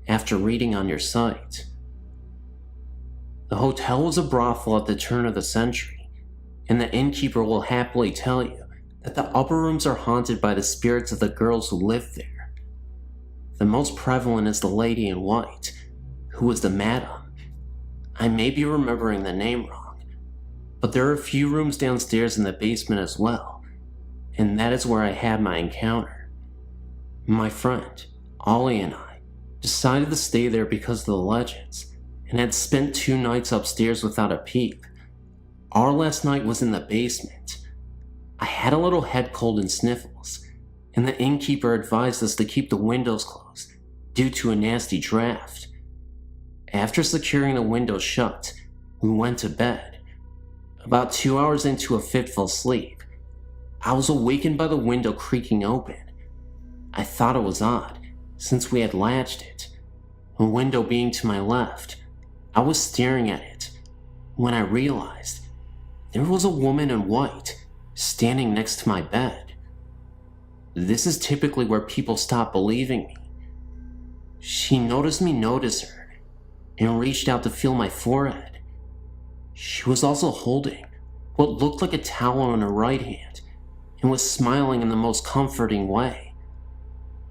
after reading on your site. The hotel was a brothel at the turn of the century, and the innkeeper will happily tell you that the upper rooms are haunted by the spirits of the girls who lived there. The most prevalent is the lady in white, who was the madam. I may be remembering the name wrong, but there are a few rooms downstairs in the basement as well, and that is where I had my encounter. My friend, Ollie, and I decided to stay there because of the legends, and had spent 2 nights upstairs without a peep. Our last night was in the basement. I had a little head cold and sniffles, and the innkeeper advised us to keep the windows closed due to a nasty draft. After securing the windows shut, we went to bed. About 2 hours into a fitful sleep, I was awakened by the window creaking open. I thought it was odd, since we had latched it. The window being to my left, I was staring at it when I realized there was a woman in white standing next to my bed. This is typically where people stop believing me. She noticed me notice her and reached out to feel my forehead. She was also holding what looked like a towel in her right hand and was smiling in the most comforting way.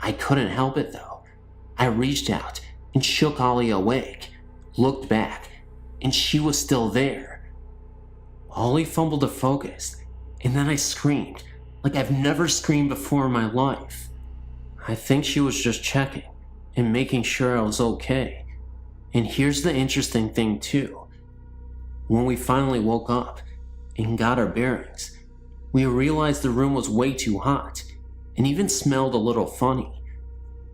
I couldn't help it though. I reached out and shook Ollie awake, looked back, and she was still there. Ollie fumbled to focus, and then I screamed like I've never screamed before in my life. I think she was just checking and making sure I was okay. And here's the interesting thing too. When we finally woke up and got our bearings, we realized the room was way too hot and even smelled a little funny.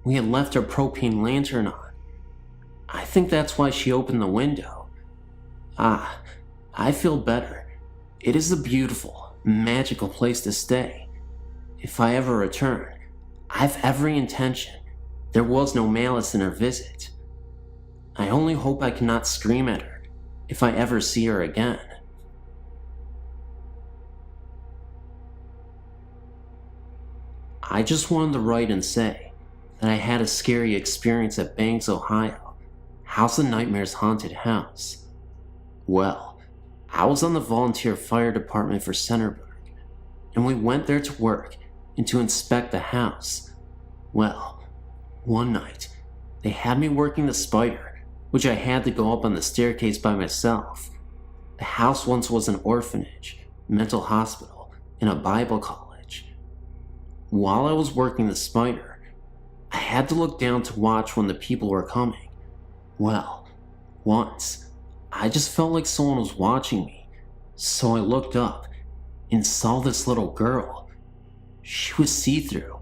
We had left our propane lantern on. I think that's why she opened the window. I feel better. It is a beautiful, magical place to stay. If I ever return, I have every intention. There was no malice in her visit. I only hope I cannot scream at her if I ever see her again. I just wanted to write and say that I had a scary experience at Banks, Ohio, House of Nightmares haunted house. Well, I was on the volunteer fire department for Centerburg, and we went there to work and to inspect the house. Well, one night, they had me working the spider, which I had to go up on the staircase by myself. The house once was an orphanage, mental hospital, and a Bible college. While I was working the spider, I had to look down to watch when the people were coming. Well, once, I just felt like someone was watching me, so I looked up and saw this little girl. She was see-through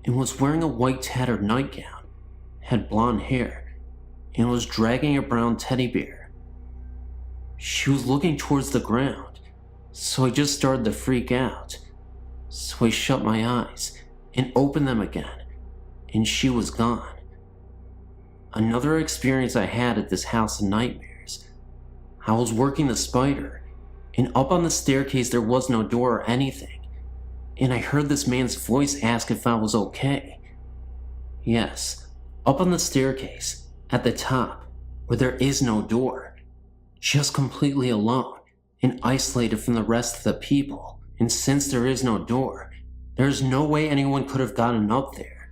and was wearing a white tattered nightgown, had blonde hair, and was dragging a brown teddy bear. She was looking towards the ground, so I just started to freak out. So I shut my eyes and opened them again, and she was gone. Another experience I had at this house of nightmares. I was working the spider, and up on the staircase there was no door or anything, and I heard this man's voice ask if I was okay. Yes, up on the staircase, at the top, where there is no door, just completely alone and isolated from the rest of the people. And since there is no door, there is no way anyone could have gotten up there.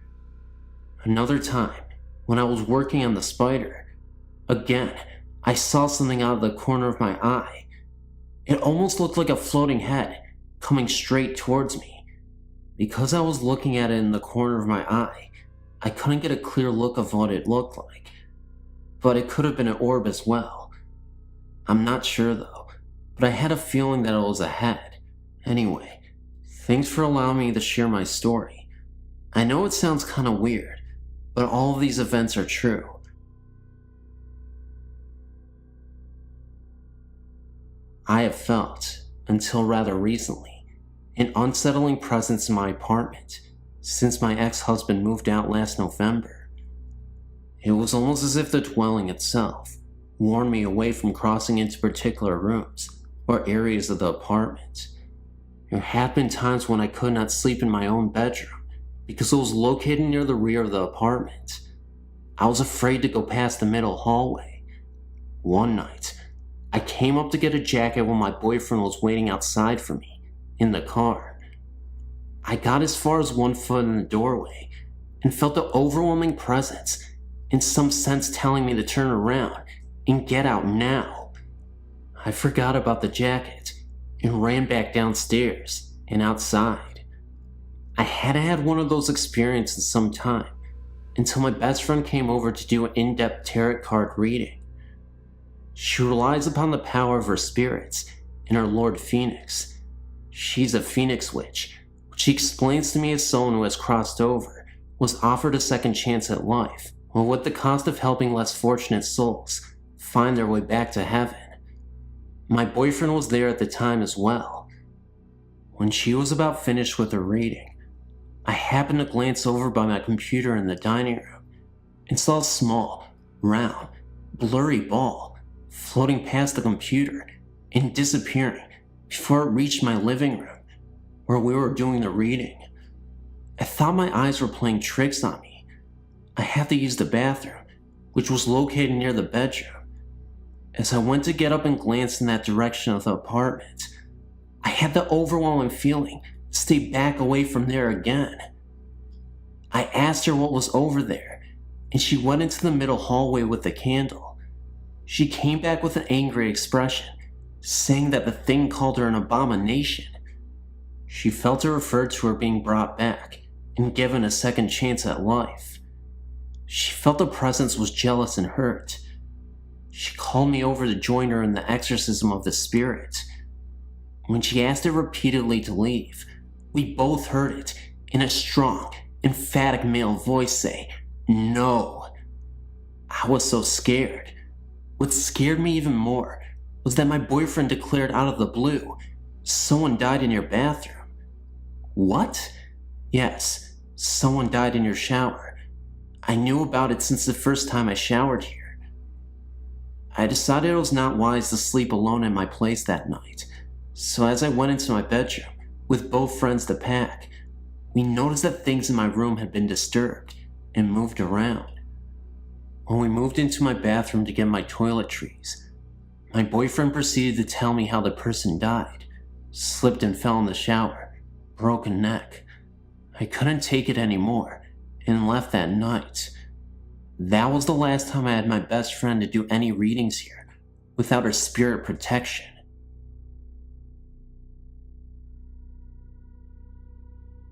Another time, when I was working on the spider, again, I saw something out of the corner of my eye. It almost looked like a floating head coming straight towards me. Because I was looking at it in the corner of my eye, I couldn't get a clear look of what it looked like. But it could have been an orb as well. I'm not sure though, but I had a feeling that it was a head. Anyway, thanks for allowing me to share my story. I know it sounds kinda weird, but all of these events are true. I have felt, until rather recently, an unsettling presence in my apartment since my ex-husband moved out last November. It was almost as if the dwelling itself warned me away from crossing into particular rooms or areas of the apartment. There had been times when I could not sleep in my own bedroom because it was located near the rear of the apartment. I was afraid to go past the middle hallway. One night, I came up to get a jacket while my boyfriend was waiting outside for me, in the car. I got as far as 1 foot in the doorway and felt the overwhelming presence, in some sense telling me to turn around and get out now. I forgot about the jacket and ran back downstairs and outside. I hadn't had one of those experiences in some time until my best friend came over to do an in-depth tarot card reading. She relies upon the power of her spirits and her Lord Phoenix. She's a Phoenix witch, which She explains to me as someone who has crossed over, was offered a second chance at life, or with the cost of helping less fortunate souls find their way back to heaven. My boyfriend was there at the time as well. When she was about finished with her reading, I happened to glance over by my computer in the dining room and saw a small, round, blurry ball floating past the computer and disappearing before it reached my living room where we were doing the reading. I thought my eyes were playing tricks on me. I had to use the bathroom, which was located near the bedroom. As I went to get up and glance in that direction of the apartment, I had the overwhelming feeling to stay back away from there again. I asked her what was over there, and she went into the middle hallway with the candle. She came back with an angry expression, saying that the thing called her an abomination. She felt it referred to her being brought back and given a second chance at life. She felt the presence was jealous and hurt. She called me over to join her in the exorcism of the spirit. When she asked it repeatedly to leave, we both heard it in a strong, emphatic male voice say, "No." I was so scared. What scared me even more was that my boyfriend declared out of the blue, "Someone died in your bathroom." What? Yes, someone died in your shower. I knew about it since the first time I showered here. I decided it was not wise to sleep alone in my place that night, so as I went into my bedroom with both friends to pack, we noticed that things in my room had been disturbed and moved around. When we moved into my bathroom to get my toiletries, my boyfriend proceeded to tell me how the person died, slipped and fell in the shower, broken neck. I couldn't take it anymore and left that night. That was the last time I had my best friend to do any readings here without her spirit protection.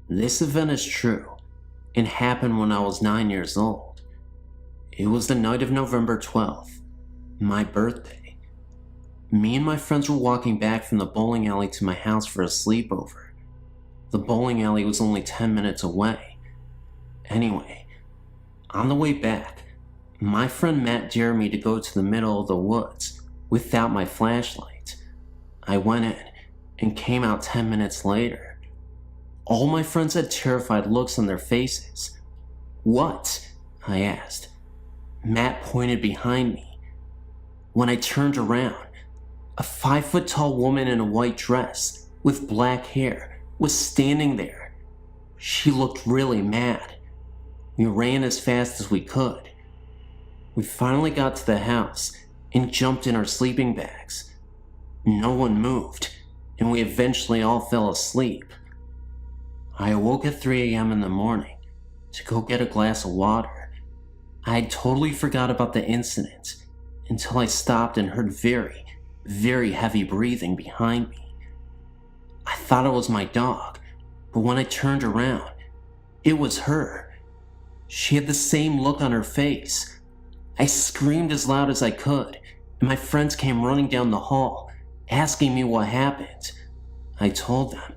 This event is true and happened when I was 9 years old. It was the night of November 12th, my birthday. Me and my friends were walking back from the bowling alley to my house for a sleepover. The bowling alley was only 10 minutes away. Anyway, on the way back, my friend Matt dared me to go to the middle of the woods without my flashlight. I went in and came out 10 minutes later. All my friends had terrified looks on their faces. "What?" I asked. Matt pointed behind me. When I turned around, a 5-foot-tall woman in a white dress with black hair was standing there. She looked really mad. We ran as fast as we could. We finally got to the house and jumped in our sleeping bags. No one moved, and we eventually all fell asleep. I awoke at 3 a.m. in the morning to go get a glass of water. I had totally forgot about the incident until I stopped and heard very, very heavy breathing behind me. I thought it was my dog, but when I turned around, it was her. She had the same look on her face. I screamed as loud as I could, and my friends came running down the hall, asking me what happened. I told them,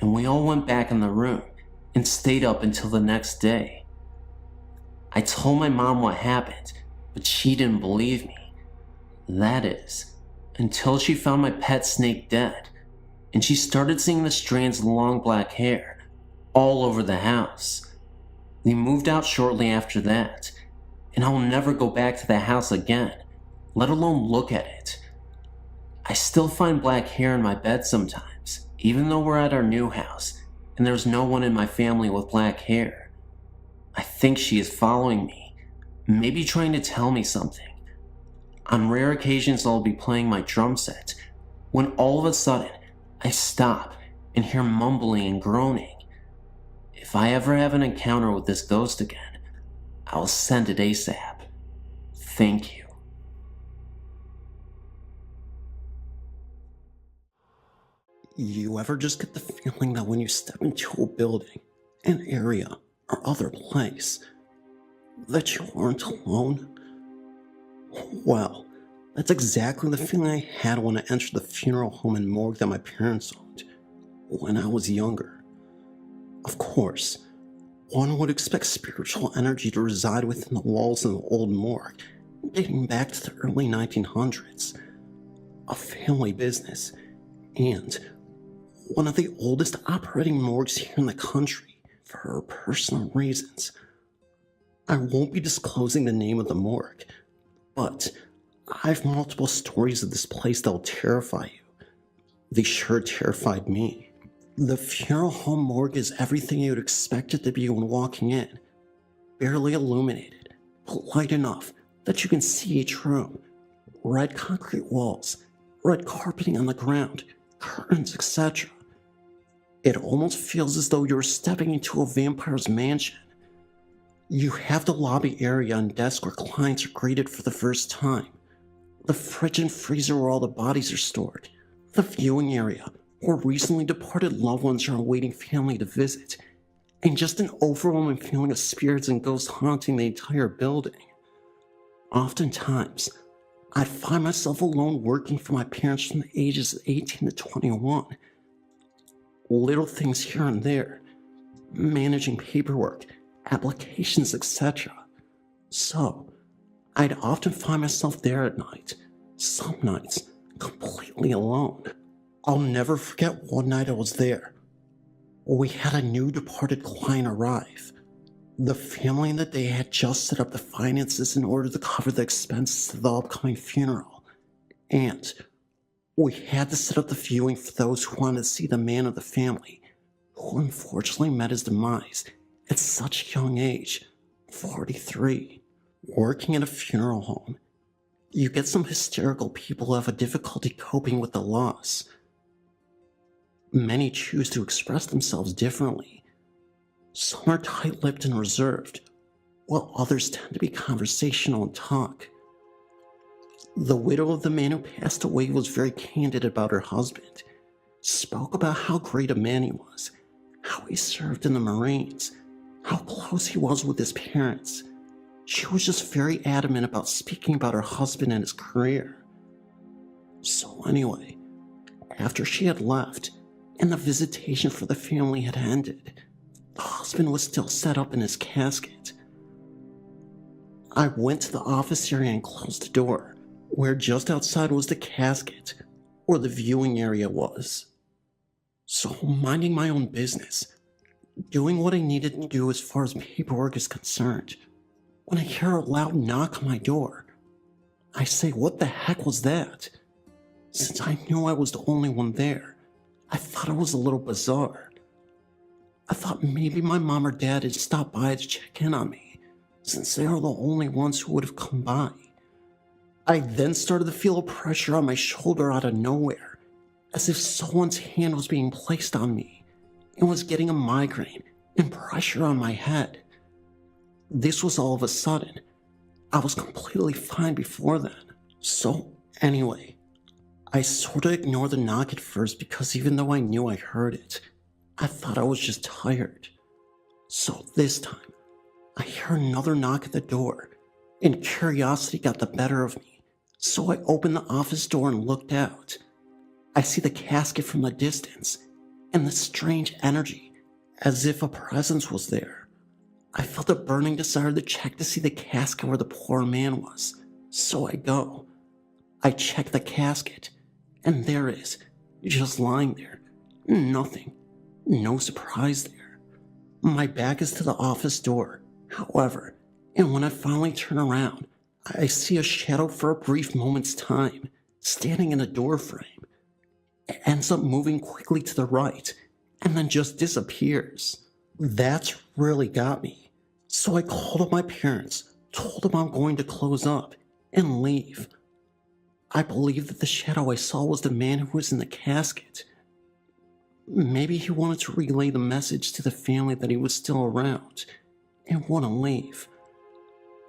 and we all went back in the room and stayed up until the next day. I told my mom what happened, but she didn't believe me. That is, until she found my pet snake dead, and she started seeing the strands of long black hair all over the house. We moved out shortly after that, and I will never go back to the house again, let alone look at it. I still find black hair in my bed sometimes, even though we're at our new house, and there's no one in my family with black hair. I think she is following me, maybe trying to tell me something. On rare occasions I'll be playing my drum set, when all of a sudden I stop and hear mumbling and groaning. If I ever have an encounter with this ghost again, I'll send it ASAP. Thank you. You ever just get the feeling that when you step into a building, an area, or other place, that you aren't alone? Well, that's exactly the feeling I had when I entered the funeral home and morgue that my parents owned when I was younger. Of course, one would expect spiritual energy to reside within the walls of the old morgue, dating back to the early 1900s. A family business, and one of the oldest operating morgues here in the country for personal reasons. I won't be disclosing the name of the morgue, but I've multiple stories of this place that'll terrify you. They sure terrified me. The funeral home morgue is everything you would expect it to be when walking in. Barely illuminated, but light enough that you can see each room. Red concrete walls, red carpeting on the ground, curtains, etc. It almost feels as though you're stepping into a vampire's mansion. You have the lobby area and desk where clients are greeted for the first time, the fridge and freezer where all the bodies are stored, the viewing area where recently departed loved ones are awaiting family to visit, and just an overwhelming feeling of spirits and ghosts haunting the entire building. Oftentimes, I'd find myself alone working for my parents from the ages of 18 to 21. Little things here and there, managing paperwork, applications, etc. So, I'd often find myself there at night, some nights completely alone. I'll never forget one night I was there. We had a new departed client arrive. The family in the day had just set up the finances in order to cover the expenses of the upcoming funeral, and we had to set up the viewing for those who wanted to see the man of the family, who unfortunately met his demise at such a young age, 43. Working at a funeral home, you get some hysterical people who have a difficulty coping with the loss. Many choose to express themselves differently. Some are tight-lipped and reserved, while others tend to be conversational and talk. The widow of the man who passed away was very candid about her husband, spoke about how great a man he was, how he served in the Marines, how close he was with his parents. She was just very adamant about speaking about her husband and his career. So anyway, after she had left, and the visitation for the family had ended, the husband was still set up in his casket. I went to the office area and closed the door, where just outside was the casket, or the viewing area was. So, minding my own business, doing what I needed to do as far as paperwork is concerned, when I hear a loud knock on my door, I say, what the heck was that? Since I knew I was the only one there, I thought it was a little bizarre. I thought maybe my mom or dad had stopped by to check in on me, since they are the only ones who would have come by. I then started to feel a pressure on my shoulder out of nowhere, as if someone's hand was being placed on me, and was getting a migraine and pressure on my head. This was all of a sudden. I was completely fine before then. So, anyway, I sort of ignored the knock at first because even though I knew I heard it, I thought I was just tired. So this time, I hear another knock at the door, and curiosity got the better of me. So I opened the office door and looked out. I see the casket from the distance, and the strange energy, as if a presence was there. I felt a burning desire to check to see the casket where the poor man was. So I go. I check the casket, and there it is, just lying there. Nothing. No surprise there. My back is to the office door, however, and when I finally turn around, I see a shadow for a brief moment's time, standing in a door frame. It ends up moving quickly to the right, and then just disappears. That's really got me. So I called up my parents, told them I'm going to close up, and leave. I believe that the shadow I saw was the man who was in the casket. Maybe he wanted to relay the message to the family that he was still around, and wouldn't leave.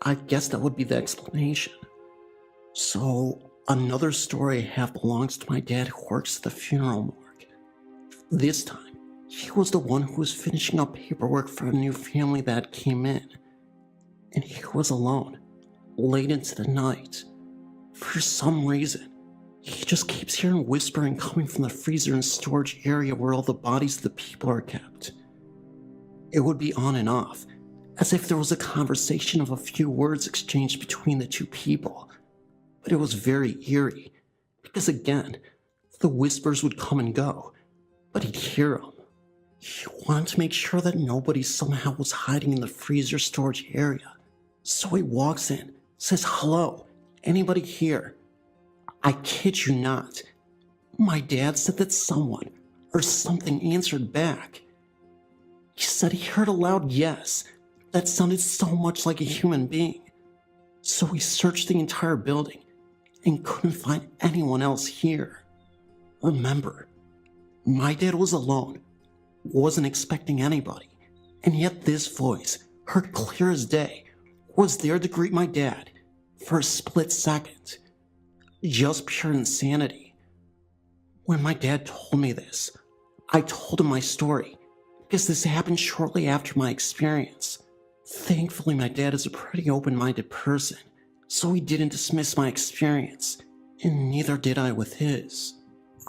I guess that would be the explanation. So, another story I have belongs to my dad who works at the funeral morgue. This time, he was the one who was finishing up paperwork for a new family that came in. And he was alone, late into the night. For some reason, he just keeps hearing whispering coming from the freezer and storage area where all the bodies of the people are kept. It would be on and off, as if there was a conversation of a few words exchanged between the two people. But it was very eerie, because again, the whispers would come and go, but he'd hear them. He wanted to make sure that nobody somehow was hiding in the freezer storage area. So he walks in, says, "Hello, anybody here?" I kid you not. My dad said that someone or something answered back. He said he heard a loud yes that sounded so much like a human being. So we searched the entire building and couldn't find anyone else here. Remember, my dad was alone, wasn't expecting anybody, and yet this voice, heard clear as day, was there to greet my dad for a split second. Just pure insanity. When my dad told me this, I told him my story, because this happened shortly after my experience. Thankfully, my dad is a pretty open-minded person, so he didn't dismiss my experience, and neither did I with his.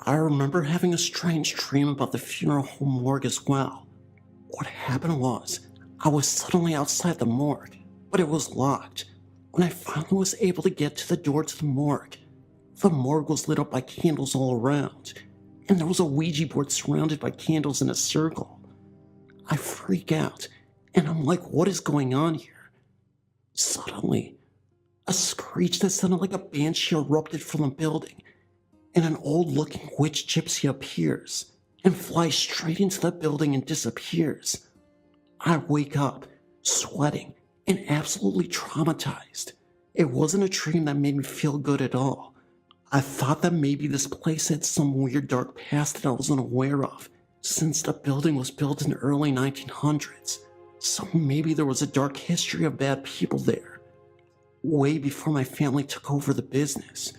I remember having a strange dream about the funeral home morgue as well. What happened was, I was suddenly outside the morgue, but it was locked. When I finally was able to get to the door to the morgue was lit up by candles all around, and there was a Ouija board surrounded by candles in a circle. I freak out, and I'm like, what is going on here? Suddenly, a screech that sounded like a banshee erupted from the building, and an old-looking witch gypsy appears and flies straight into the building and disappears. I wake up, sweating, and absolutely traumatized. It wasn't a dream that made me feel good at all. I thought that maybe this place had some weird dark past that I wasn't aware of, since the building was built in the early 1900s. So maybe there was a dark history of bad people there, way before my family took over the business.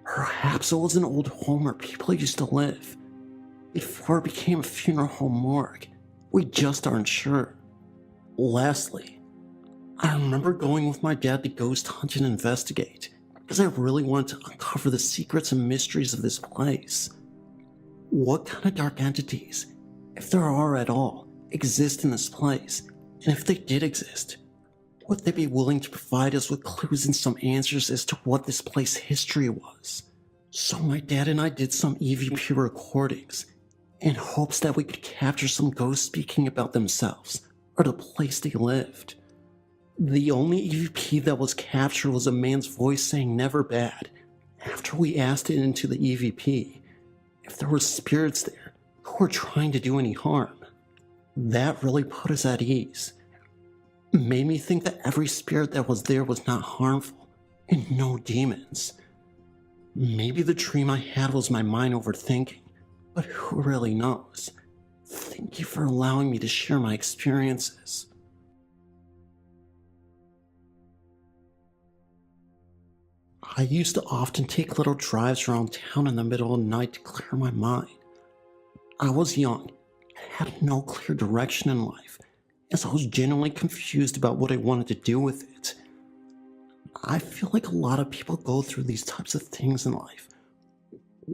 Perhaps it was an old home where people used to live, before it became a funeral home morgue. We just aren't sure. Lastly, I remember going with my dad to ghost hunt and investigate, because I really wanted to uncover the secrets and mysteries of this place. What kind of dark entities, if there are at all, exist in this place, and if they did exist, would they be willing to provide us with clues and some answers as to what this place's history was? So my dad and I did some EVP recordings, in hopes that we could capture some ghosts speaking about themselves, or the place they lived. The only EVP that was captured was a man's voice saying "never bad" after we asked it into the EVP if there were spirits there who were trying to do any harm. That really put us at ease. Made me think that every spirit that was there was not harmful and no demons. Maybe the dream I had was my mind overthinking, but who really knows? Thank you for allowing me to share my experiences. I used to often take little drives around town in the middle of the night to clear my mind. I was young and had no clear direction in life, as I was genuinely confused about what I wanted to do with it. I feel like a lot of people go through these types of things in life,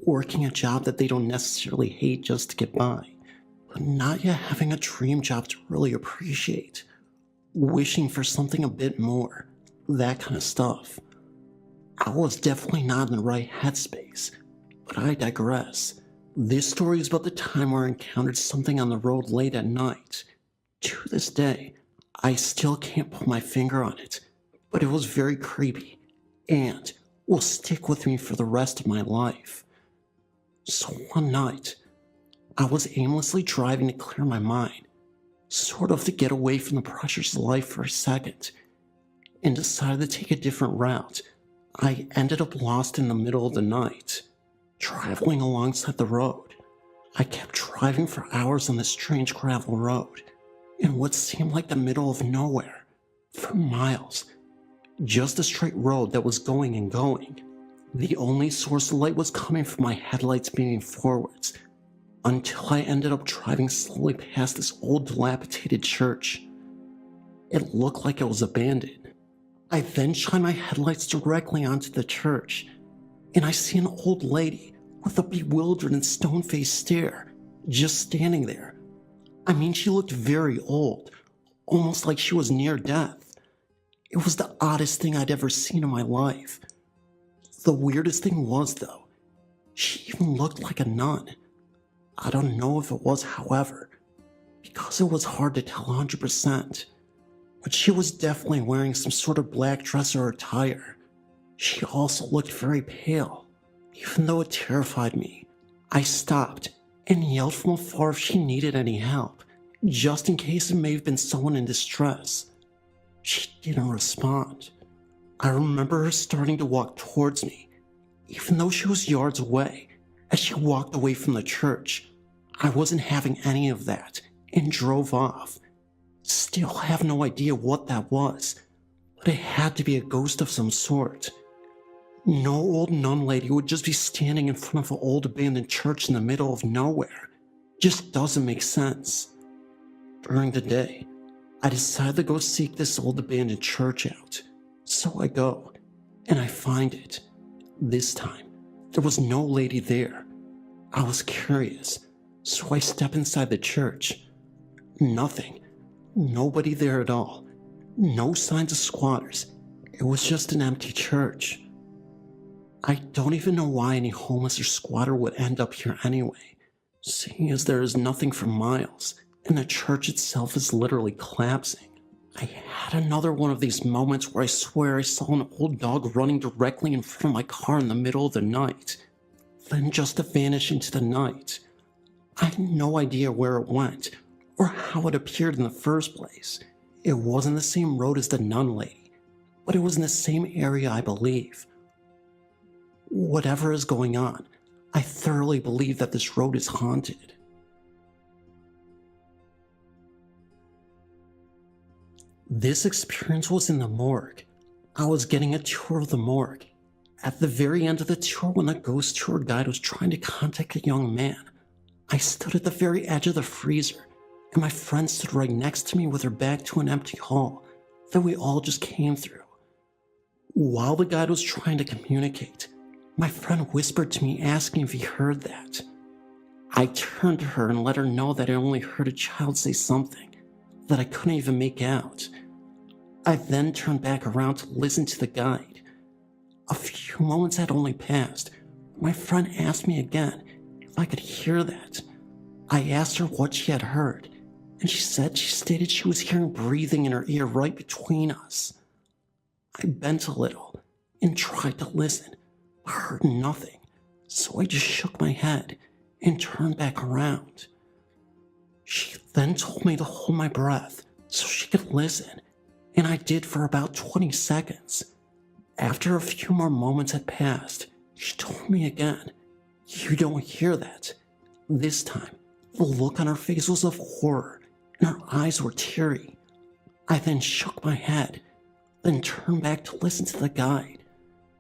working a job that they don't necessarily hate just to get by, but not yet having a dream job to really appreciate, wishing for something a bit more, that kind of stuff. I was definitely not in the right headspace, but I digress. This story is about the time where I encountered something on the road late at night. To this day, I still can't put my finger on it, but it was very creepy, and will stick with me for the rest of my life. So one night, I was aimlessly driving to clear my mind, sort of to get away from the pressures of life for a second, and decided to take a different route. I ended up lost in the middle of the night, traveling alongside the road. I kept driving for hours on this strange gravel road, in what seemed like the middle of nowhere, for miles. Just a straight road that was going and going. The only source of light was coming from my headlights beaming forwards, until I ended up driving slowly past this old dilapidated church. It looked like it was abandoned. I then shine my headlights directly onto the church, and I see an old lady with a bewildered and stone-faced stare, just standing there. I mean, she looked very old, almost like she was near death. It was the oddest thing I'd ever seen in my life. The weirdest thing was, though, she even looked like a nun. I don't know if it was, however, because it was hard to tell 100%. But she was definitely wearing some sort of black dress or attire. She also looked very pale. Even though it terrified me, I stopped and yelled from afar if she needed any help, just in case it may have been someone in distress. She didn't respond. I remember her starting to walk towards me, even though she was yards away, as she walked away from the church. I wasn't having any of that and drove off. Still have no idea what that was, but it had to be a ghost of some sort. No old nun lady would just be standing in front of an old abandoned church in the middle of nowhere. Just doesn't make sense. During the day, I decided to go seek this old abandoned church out. So I go, and I find it. This time, there was no lady there. I was curious, so I step inside the church. Nothing. Nobody there at all. No signs of squatters. It was just an empty church. I don't even know why any homeless or squatter would end up here anyway, seeing as there is nothing for miles, and the church itself is literally collapsing. I had another one of these moments where I swear I saw an old dog running directly in front of my car in the middle of the night, then just to vanish into the night. I had no idea where it went, or how it appeared in the first place. It wasn't the same road as the nun lady, but it was in the same area, I believe. Whatever is going on, I thoroughly believe that this road is haunted. This experience was in the morgue. I was getting a tour of the morgue. At the very end of the tour, when the ghost tour guide was trying to contact a young man, I stood at the very edge of the freezer, and my friend stood right next to me with her back to an empty hall that we all just came through. While the guide was trying to communicate, my friend whispered to me asking if he heard that. I turned to her and let her know that I only heard a child say something that I couldn't even make out. I then turned back around to listen to the guide. A few moments had only passed. My friend asked me again if I could hear that. I asked her what she had heard, and she stated she was hearing breathing in her ear right between us. I bent a little and tried to listen, but heard nothing, so I just shook my head and turned back around. She then told me to hold my breath so she could listen, and I did for about 20 seconds. After a few more moments had passed, she told me again, "You don't hear that." This time, the look on her face was of horror, and her eyes were teary. I then shook my head, then turned back to listen to the guide.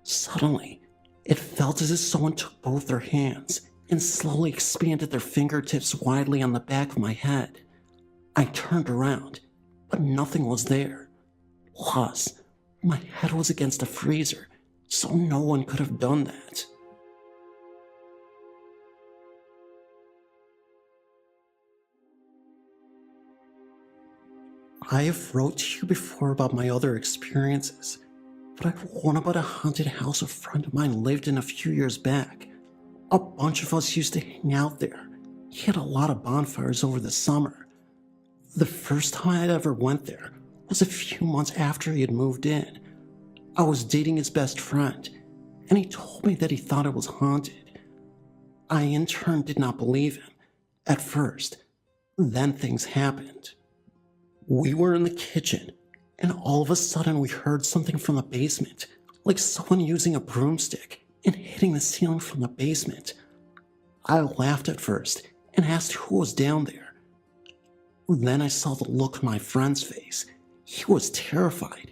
Suddenly, it felt as if someone took both their hands and slowly expanded their fingertips widely on the back of my head. I turned around, but nothing was there. Plus, my head was against a freezer, so no one could have done that. I have wrote to you before about my other experiences, but I have one about a haunted house a friend of mine lived in a few years back. A bunch of us used to hang out there. He had a lot of bonfires over the summer. The first time I ever went there was a few months after he had moved in. I was dating his best friend, and he told me that he thought it was haunted. I in turn did not believe him at first. Then things happened. We were in the kitchen, and all of a sudden we heard something from the basement, like someone using a broomstick and hitting the ceiling from the basement. I laughed at first and asked who was down there. Then I saw the look on my friend's face. He was terrified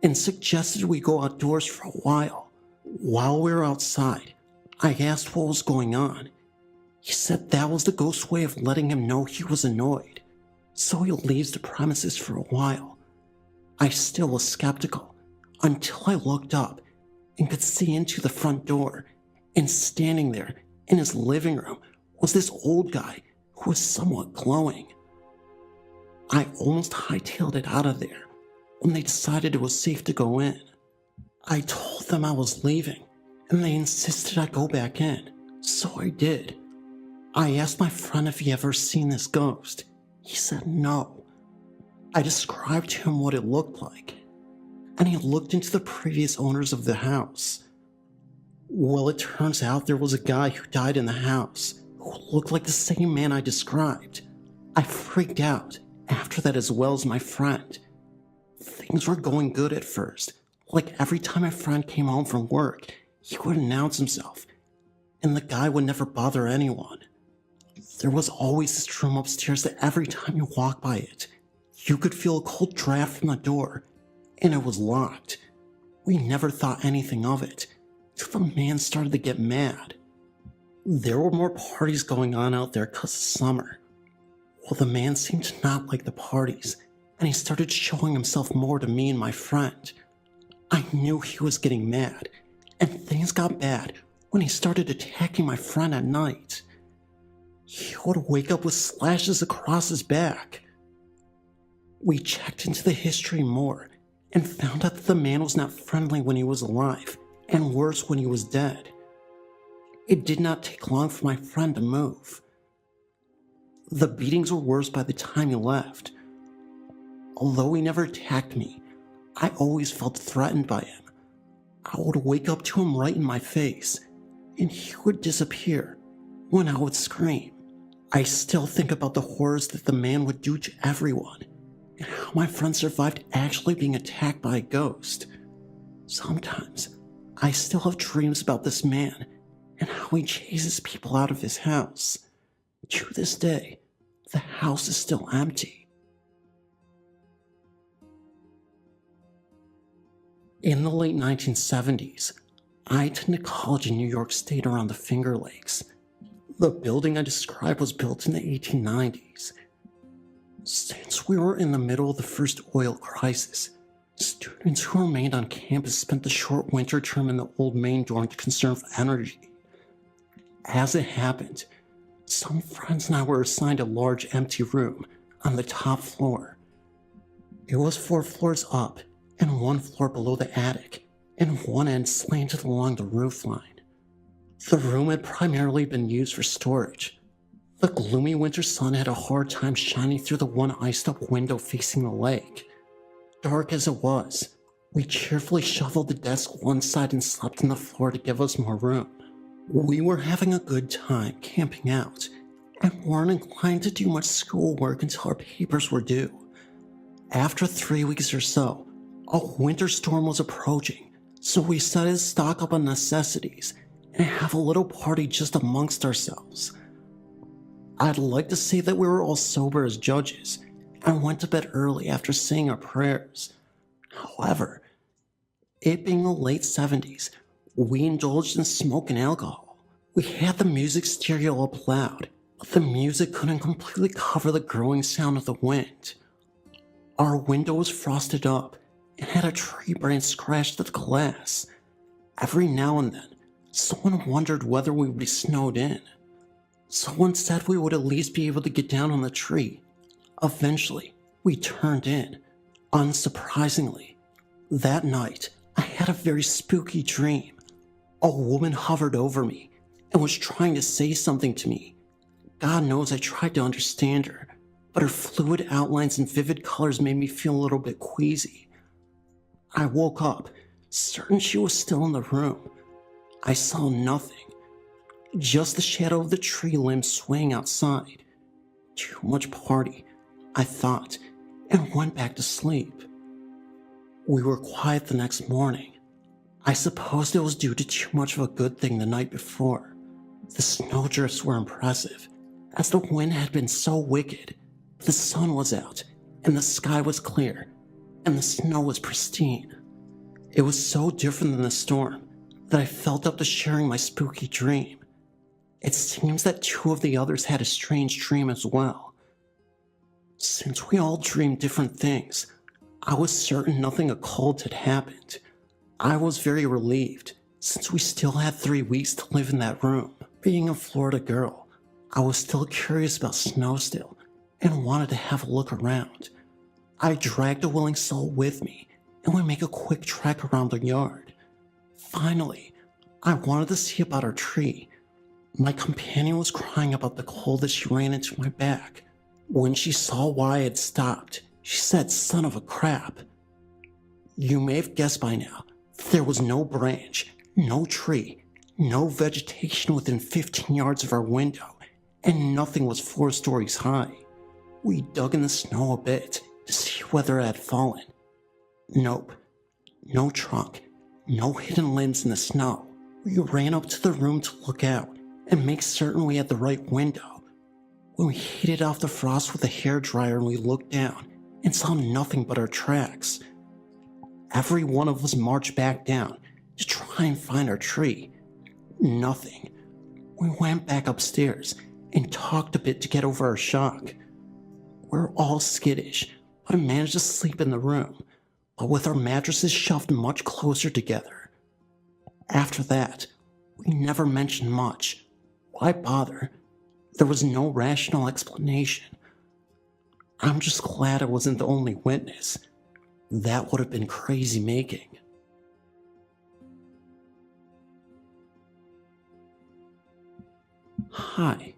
and suggested we go outdoors for a while. While we were outside, I asked what was going on. He said that was the ghost's way of letting him know he was annoyed, so he leaves the premises for a while. I still was skeptical until I looked up and could see into the front door, and standing there in his living room was this old guy who was somewhat glowing. I almost hightailed it out of there when they decided it was safe to go in. I told them I was leaving, and they insisted I go back in, so I did. I asked my friend if he ever seen this ghost. He said no. I described to him what it looked like, and he looked into the previous owners of the house. Well, it turns out there was a guy who died in the house who looked like the same man I described. I freaked out after that, as well as my friend. Things were going good at first. Like every time my friend came home from work, he would announce himself, and the guy would never bother anyone. There was always this room upstairs that every time you walked by it, you could feel a cold draft from the door, and it was locked. We never thought anything of it, till the man started to get mad. There were more parties going on out there because of summer. Well, the man seemed to not like the parties, and he started showing himself more to me and my friend. I knew he was getting mad, and things got bad when he started attacking my friend at night. He would wake up with slashes across his back. We checked into the history more and found out that the man was not friendly when he was alive, and worse when he was dead. It did not take long for my friend to move. The beatings were worse by the time he left. Although he never attacked me, I always felt threatened by him. I would wake up to him right in my face, and he would disappear when I would scream. I still think about the horrors that the man would do to everyone, and how my friend survived actually being attacked by a ghost. Sometimes, I still have dreams about this man, and how he chases people out of his house. To this day, the house is still empty. In the late 1970s, I attended college in New York State around the Finger Lakes. The building I described was built in the 1890s. Since we were in the middle of the first oil crisis, students who remained on campus spent the short winter term in the old main dorm to conserve energy. As it happened, some friends and I were assigned a large empty room on the top floor. It was 4 floors up and 1 floor below the attic, and one end slanted along the roofline. The room had primarily been used for storage. The gloomy winter sun had a hard time shining through the one iced-up window facing the lake. Dark as it was, we cheerfully shoveled the desk one side and slept on the floor to give us more room. We were having a good time camping out, and weren't inclined to do much schoolwork until our papers were due. After 3 weeks or so, a winter storm was approaching, so we decided to stock up on necessities and have a little party just amongst ourselves. I'd like to say that we were all sober as judges and went to bed early after saying our prayers. However, it being the late 70s, we indulged in smoke and alcohol. We had the music stereo up loud, but the music couldn't completely cover the growing sound of the wind. Our window was frosted up and had a tree branch scratched at the glass. Every now and then, someone wondered whether we would be snowed in. Someone said we would at least be able to get down on the tree. Eventually, we turned in. Unsurprisingly, that night, I had a very spooky dream. A woman hovered over me and was trying to say something to me. God knows I tried to understand her, but her fluid outlines and vivid colors made me feel a little bit queasy. I woke up, certain she was still in the room. I saw nothing. Just the shadow of the tree limbs swaying outside. Too much party, I thought, and went back to sleep. We were quiet the next morning. I supposed it was due to too much of a good thing the night before. The snowdrifts were impressive, as the wind had been so wicked. The sun was out, and the sky was clear, and the snow was pristine. It was so different than the storm that I felt up to sharing my spooky dream. It seems that 2 of the others had a strange dream as well. Since we all dreamed different things, I was certain nothing occult had happened. I was very relieved, since we still had 3 weeks to live in that room. Being a Florida girl, I was still curious about snow still, and wanted to have a look around. I dragged a willing soul with me, and we make a quick trek around the yard. Finally, I wanted to see about our tree. My companion was crying about the cold as she ran into my back. When she saw why I had stopped, she said, "Son of a crap." You may have guessed by now that there was no branch, no tree, no vegetation within 15 yards of our window, and nothing was 4 stories high. We dug in the snow a bit to see whether it had fallen. Nope. No trunk, no hidden limbs in the snow. We ran up to the room to look out and make certain we had the right window. When we heated off the frost with a hairdryer and we looked down and saw nothing but our tracks. Every one of us marched back down to try and find our tree. Nothing. We went back upstairs and talked a bit to get over our shock. We're all skittish, but I managed to sleep in the room, but with our mattresses shoved much closer together. After that, we never mentioned much. Why bother? There was no rational explanation. I'm just glad I wasn't the only witness. That would have been crazy making. Hi.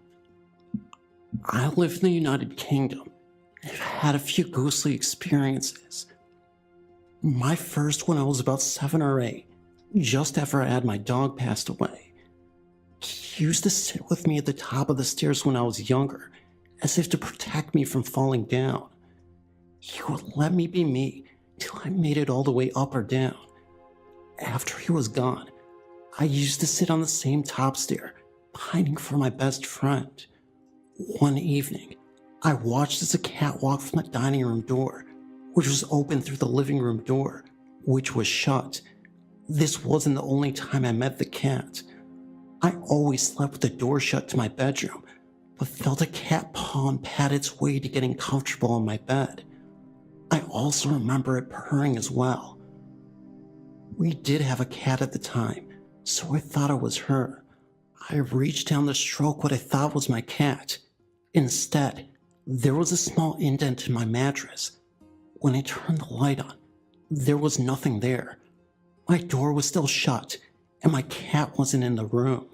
I live in the United Kingdom. I've had a few ghostly experiences. My first when I was about 7 or 8, just after I had my dog passed away. He used to sit with me at the top of the stairs when I was younger, as if to protect me from falling down. He would let me be me till I made it all the way up or down. After he was gone, I used to sit on the same top stair, pining for my best friend. One evening, I watched as a cat walked from the dining room door, which was open through the living room door, which was shut. This wasn't the only time I met the cat. I always slept with the door shut to my bedroom, but felt a cat paw and pat its way to getting comfortable on my bed. I also remember it purring as well. We did have a cat at the time, so I thought it was her. I reached down to stroke what I thought was my cat. Instead, there was a small indent in my mattress. When I turned the light on, there was nothing there. My door was still shut, and my cat wasn't in the room.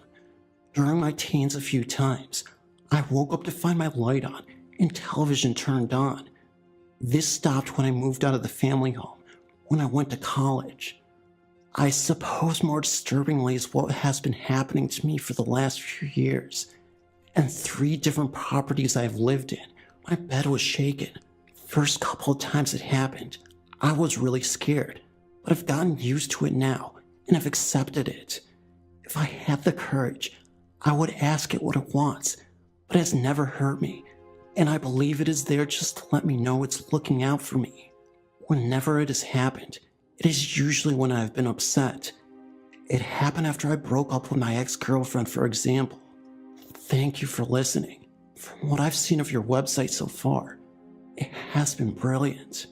During my teens a few times, I woke up to find my light on and television turned on. This stopped when I moved out of the family home, when I went to college. I suppose more disturbingly is what has been happening to me for the last few years. And 3 different properties I've lived in, my bed was shaken. First couple of times it happened, I was really scared, but I've gotten used to it now and have accepted it. If I had the courage, I would ask it what it wants, but it has never hurt me, and I believe it is there just to let me know it's looking out for me. Whenever it has happened, it is usually when I have been upset. It happened after I broke up with my ex-girlfriend, for example. Thank you for listening. From what I've seen of your website so far, it has been brilliant.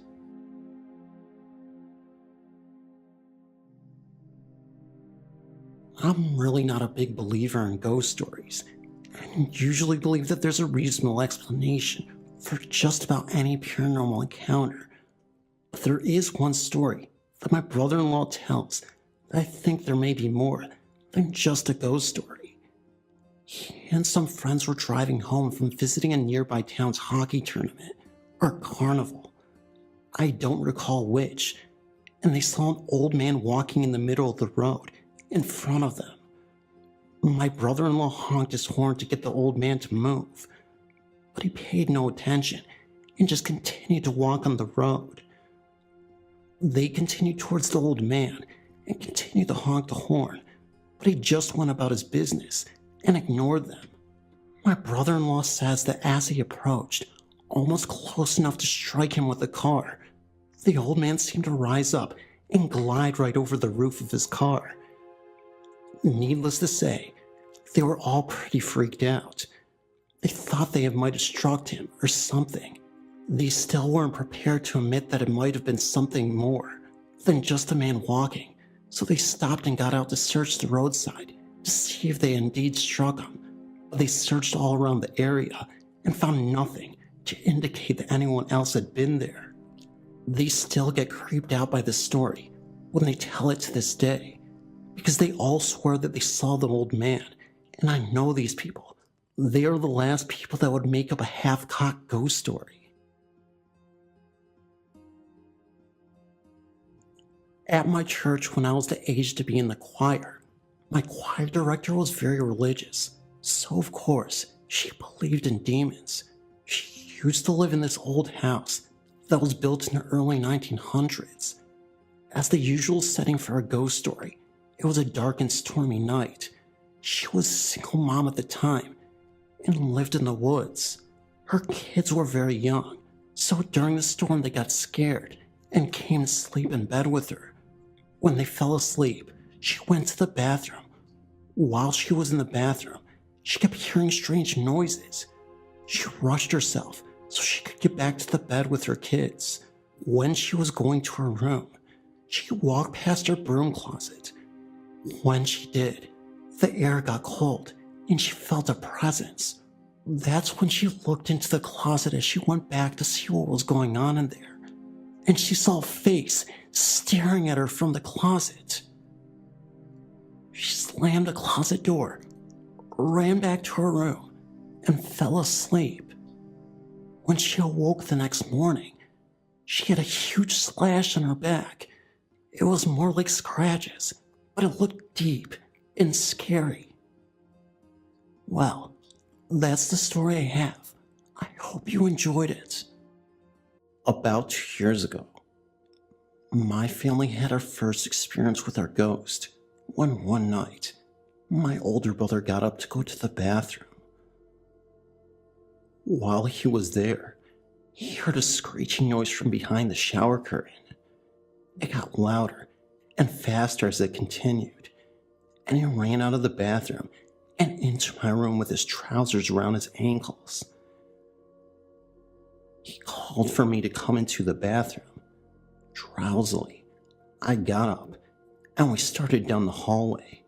I'm really not a big believer in ghost stories, and usually believe that there's a reasonable explanation for just about any paranormal encounter. But there is one story that my brother-in-law tells that I think there may be more than just a ghost story. He and some friends were driving home from visiting a nearby town's hockey tournament or carnival. I don't recall which, and they saw an old man walking in the middle of the road in front of them. My brother-in-law honked his horn to get the old man to move, but he paid no attention and just continued to walk on the road. They continued towards the old man and continued to honk the horn, but he just went about his business and ignored them. My brother-in-law says that as he approached, almost close enough to strike him with the car, the old man seemed to rise up and glide right over the roof of his car. Needless to say, they were all pretty freaked out. They thought they might have struck him or something. They still weren't prepared to admit that it might have been something more than just a man walking, so they stopped and got out to search the roadside to see if they indeed struck him. But they searched all around the area and found nothing to indicate that anyone else had been there. They still get creeped out by this story when they tell it to this day, because they all swear that they saw the old man, and I know these people. They are the last people that would make up a half-cocked ghost story. At my church, when I was the age to be in the choir, my choir director was very religious, so of course, she believed in demons. She used to live in this old house that was built in the early 1900s. As the usual setting for a ghost story, it was a dark and stormy night. She was a single mom at the time and lived in the woods. Her kids were very young, so during the storm they got scared and came to sleep in bed with her. When they fell asleep, she went to the bathroom. While she was in the bathroom, she kept hearing strange noises. She rushed herself so she could get back to the bed with her kids. When she was going to her room, she walked past her broom closet. When she did, the air got cold and she felt a presence. That's when she looked into the closet as she went back to see what was going on in there, and she saw a face staring at her from the closet. She slammed the closet door, ran back to her room, and fell asleep. When she awoke the next morning, she had a huge slash on her back. It was more like scratches, but it looked deep and scary. Well, that's the story I have. I hope you enjoyed it. About 2 years ago, my family had our first experience with our ghost when one night, my older brother got up to go to the bathroom. While he was there, he heard a screeching noise from behind the shower curtain. It got louder and faster as it continued, and he ran out of the bathroom and into my room with his trousers around his ankles. He called for me to come into the bathroom. Drowsily, I got up and we started down the hallway.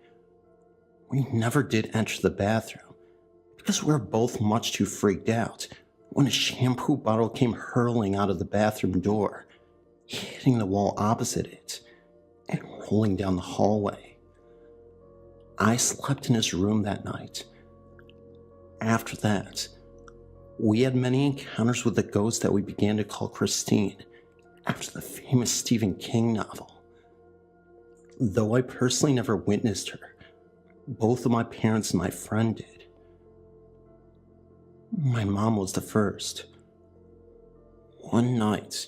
We never did enter the bathroom because we were both much too freaked out when a shampoo bottle came hurling out of the bathroom door, hitting the wall opposite it and rolling down the hallway. I slept in his room that night. After that, we had many encounters with the ghost that we began to call Christine, after the famous Stephen King novel. Though I personally never witnessed her, both of my parents and my friend did. My mom was the first. One night,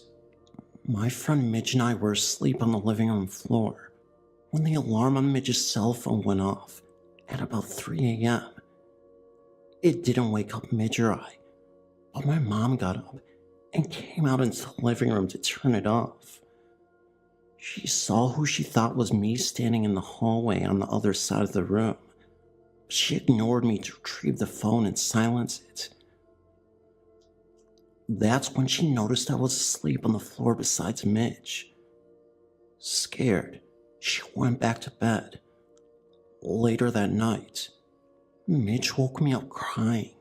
my friend Midge and I were asleep on the living room floor when the alarm on Midge's cell phone went off at about 3 a.m. It didn't wake up Midge or I, but my mom got up and came out into the living room to turn it off. She saw who she thought was me standing in the hallway on the other side of the room. She ignored me to retrieve the phone and silence it. That's when she noticed I was asleep on the floor beside Midge. Scared, she went back to bed. Later that night, Midge woke me up crying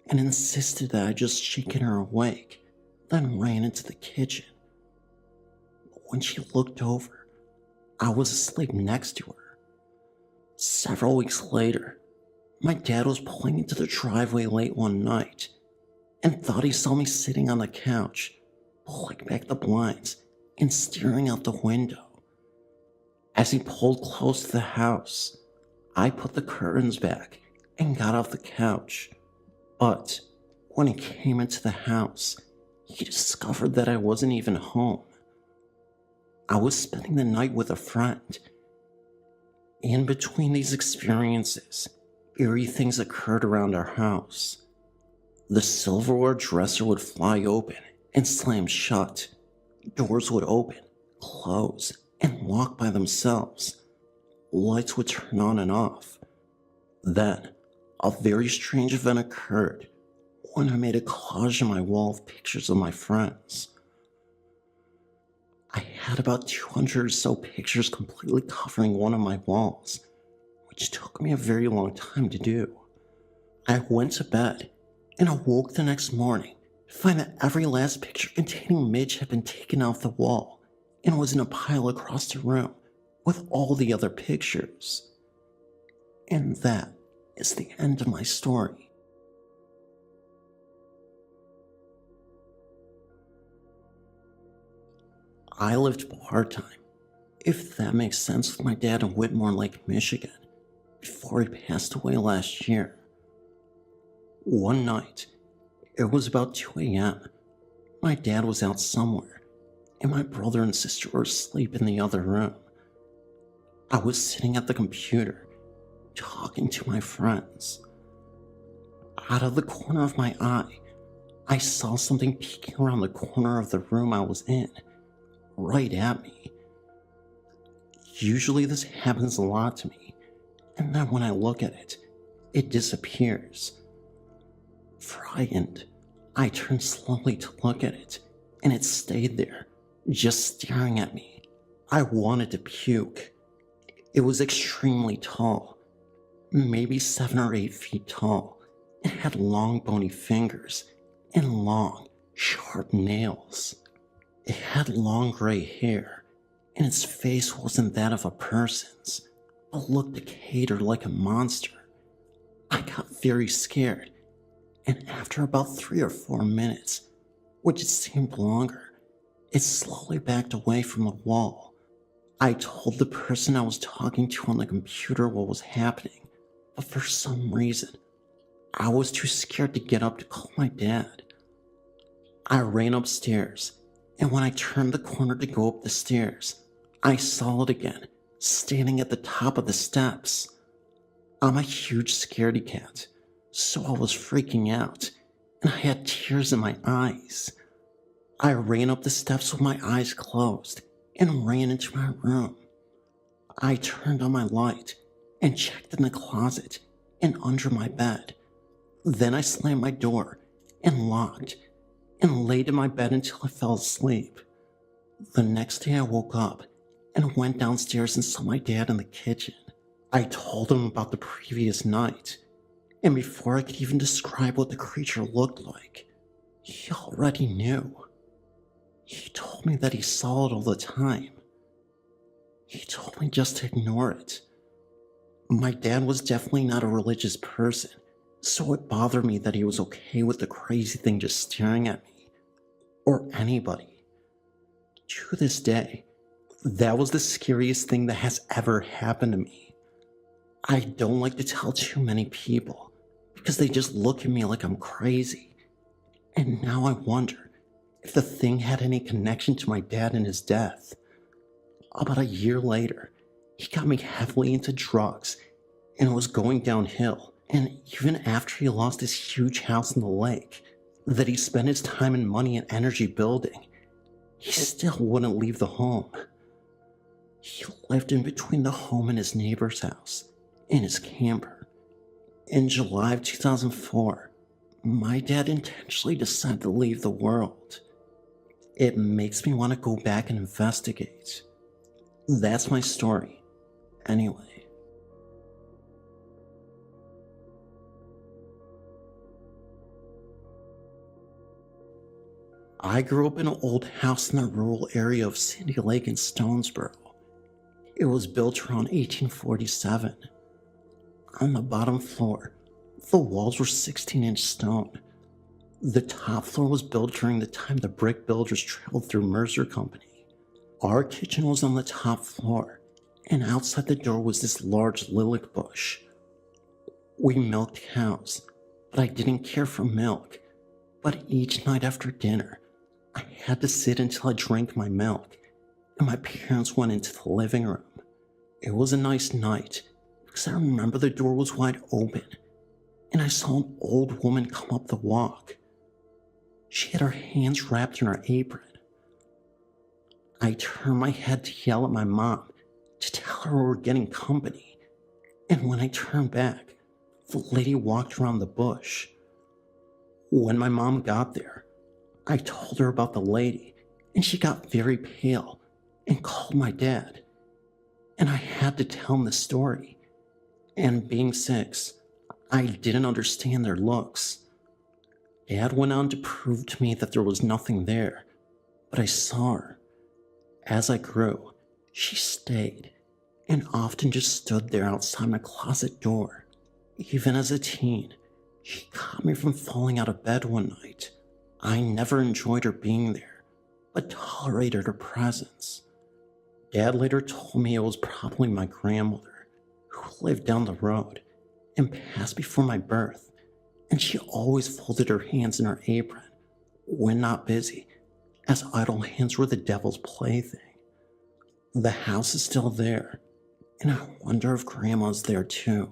and insisted that I just shaken her awake, then ran into the kitchen. But when she looked over, I was asleep next to her. Several weeks later, my dad was pulling into the driveway late one night and thought he saw me sitting on the couch, pulling back the blinds and staring out the window. As he pulled close to the house, I put the curtains back and got off the couch. But when he came into the house, he discovered that I wasn't even home. I was spending the night with a friend. In between these experiences, eerie things occurred around our house. The silverware dresser would fly open and slam shut. Doors would open, close, and lock by themselves. Lights would turn on and off. Then, a very strange event occurred when I made a collage on my wall of pictures of my friends. I had about 200 or so pictures completely covering one of my walls, which took me a very long time to do. I went to bed and awoke the next morning to find that every last picture containing Midge had been taken off the wall and was in a pile across the room with all the other pictures. And that is the end of my story. I lived part-time, if that makes sense, with my dad in Whitmore Lake, Michigan, before he passed away last year. One night, it was about 2 a.m., my dad was out somewhere, and my brother and sister were asleep in the other room. I was sitting at the computer, talking to my friends. Out of the corner of my eye, I saw something peeking around the corner of the room I was in, right at me. Usually this happens a lot to me, and then when I look at it, it disappears. Frightened, I turned slowly to look at it, and it stayed there, just staring at me. I wanted to puke. It was extremely tall, maybe 7 or 8 feet tall. It had long bony fingers and long, sharp nails. It had long gray hair, and its face wasn't that of a person's, but looked decayed or like a monster. I got very scared, and after about 3 or 4 minutes, which it seemed longer, it slowly backed away from the wall. I told the person I was talking to on the computer what was happening, but for some reason, I was too scared to get up to call my dad. I ran upstairs, and when I turned the corner to go up the stairs, I saw it again, standing at the top of the steps. I'm a huge scaredy cat, so I was freaking out, and I had tears in my eyes. I ran up the steps with my eyes closed and ran into my room. I turned on my light and checked in the closet and under my bed. Then I slammed my door and locked and laid in my bed until I fell asleep. The next day I woke up and went downstairs and saw my dad in the kitchen. I told him about the previous night, and before I could even describe what the creature looked like, he already knew. He told me that he saw it all the time. He told me just to ignore it. My dad was definitely not a religious person, so it bothered me that he was okay with the crazy thing just staring at me, or anybody. To this day, that was the scariest thing that has ever happened to me. I don't like to tell too many people, because they just look at me like I'm crazy. And now I wonder if the thing had any connection to my dad and his death. About a year later, he got me heavily into drugs, and it was going downhill. And even after he lost his huge house in the lake, that he spent his time and money and energy building, he still wouldn't leave the home. He lived in between the home and his neighbor's house, in his camper. In July of 2004, my dad intentionally decided to leave the world. It makes me want to go back and investigate. That's my story. Anyway. I grew up in an old house in the rural area of Sandy Lake in Stonesboro. It was built around 1847. On the bottom floor, the walls were 16-inch stone. The top floor was built during the time the brick builders traveled through Mercer Company. Our kitchen was on the top floor, and outside the door was this large lilac bush. We milked cows, but I didn't care for milk. But each night after dinner, I had to sit until I drank my milk, and my parents went into the living room. It was a nice night, because I remember the door was wide open, and I saw an old woman come up the walk. She had her hands wrapped in her apron. I turned my head to yell at my mom to tell her we were getting company, and when I turned back, the lady walked around the bush. When my mom got there, I told her about the lady, and she got very pale and called my dad. And I had to tell him the story. And being 6, I didn't understand their looks. Dad went on to prove to me that there was nothing there, but I saw her. As I grew, she stayed and often just stood there outside my closet door. Even as a teen, she caught me from falling out of bed one night. I never enjoyed her being there, but tolerated her presence. Dad later told me it was probably my grandmother, who lived down the road and passed before my birth, and she always folded her hands in her apron when not busy, as idle hands were the devil's plaything. The house is still there, and I wonder if Grandma's there too.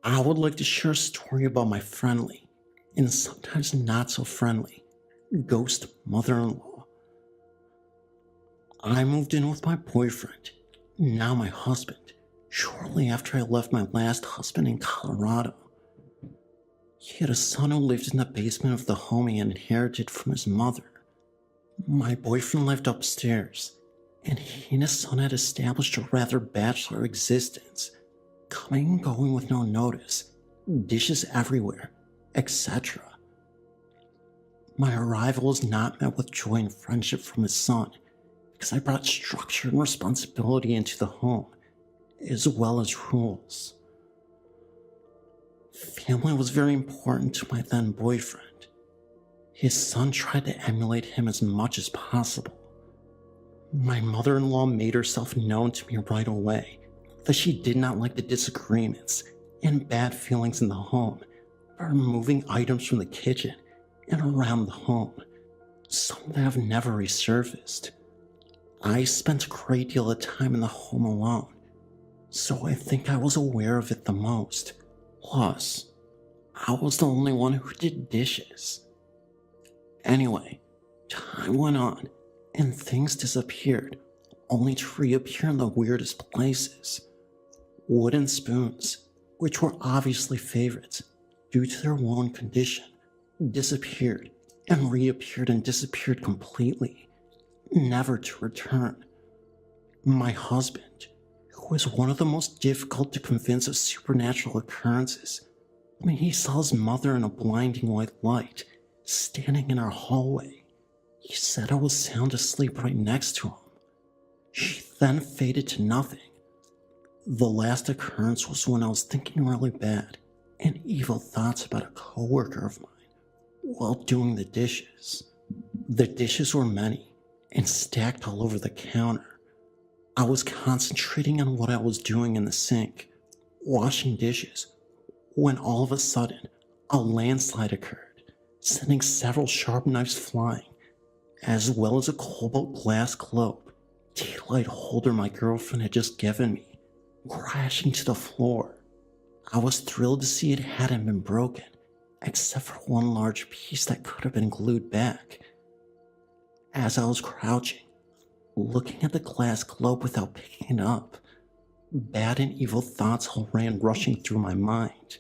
I would like to share a story about my friendly, and sometimes not so friendly, ghost mother-in-law. I moved in with my boyfriend, now my husband, shortly after I left my last husband in Colorado. He had a son who lived in the basement of the home he inherited from his mother. My boyfriend lived upstairs, and he and his son had established a rather bachelor existence, coming and going with no notice, dishes everywhere, etc. My arrival was not met with joy and friendship from his son, because I brought structure and responsibility into the home, as well as rules. Family was very important to my then boyfriend. His son tried to emulate him as much as possible. My mother-in-law made herself known to me right away that she did not like the disagreements and bad feelings in the home by removing items from the kitchen and around the home, some that have never resurfaced. I spent a great deal of time in the home alone, so I think I was aware of it the most. Plus, I was the only one who did dishes. Anyway, time went on, and things disappeared, only to reappear in the weirdest places. Wooden spoons, which were obviously favorites due to their worn condition, disappeared and reappeared and disappeared completely, never to return. My husband, who was one of the most difficult to convince of supernatural occurrences, when he saw his mother in a blinding white light standing in our hallway, he said I was sound asleep right next to him. She then faded to nothing. The last occurrence was when I was thinking really bad and evil thoughts about a coworker of mine while doing the dishes. The dishes were many and stacked all over the counter. I was concentrating on what I was doing in the sink, washing dishes, when all of a sudden a landslide occurred, sending several sharp knives flying, as well as a cobalt glass globe tea light holder my girlfriend had just given me, crashing to the floor. I was thrilled to see it hadn't been broken, except for one large piece that could have been glued back. As I was crouching, looking at the glass globe without picking it up, bad and evil thoughts all ran rushing through my mind.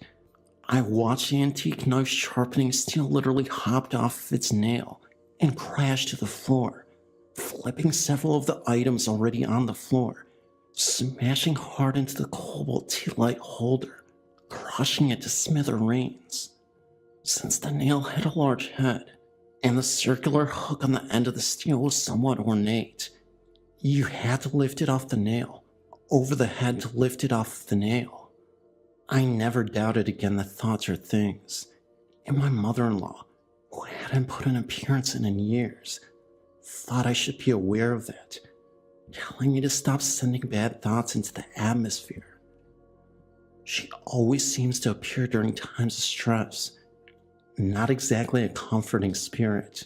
I watched the antique knife sharpening steel literally hopped off its nail and crashed to the floor, flipping several of the items already on the floor, smashing hard into the cobalt tea light holder, crushing it to smithereens. Since the nail had a large head, and the circular hook on the end of the steel was somewhat ornate, you had to lift it off the nail, over the head to lift it off the nail. I never doubted again the thoughts or things, and my mother-in-law, who hadn't put an appearance in years, thought I should be aware of it, telling me to stop sending bad thoughts into the atmosphere. She always seems to appear during times of stress, not exactly a comforting spirit,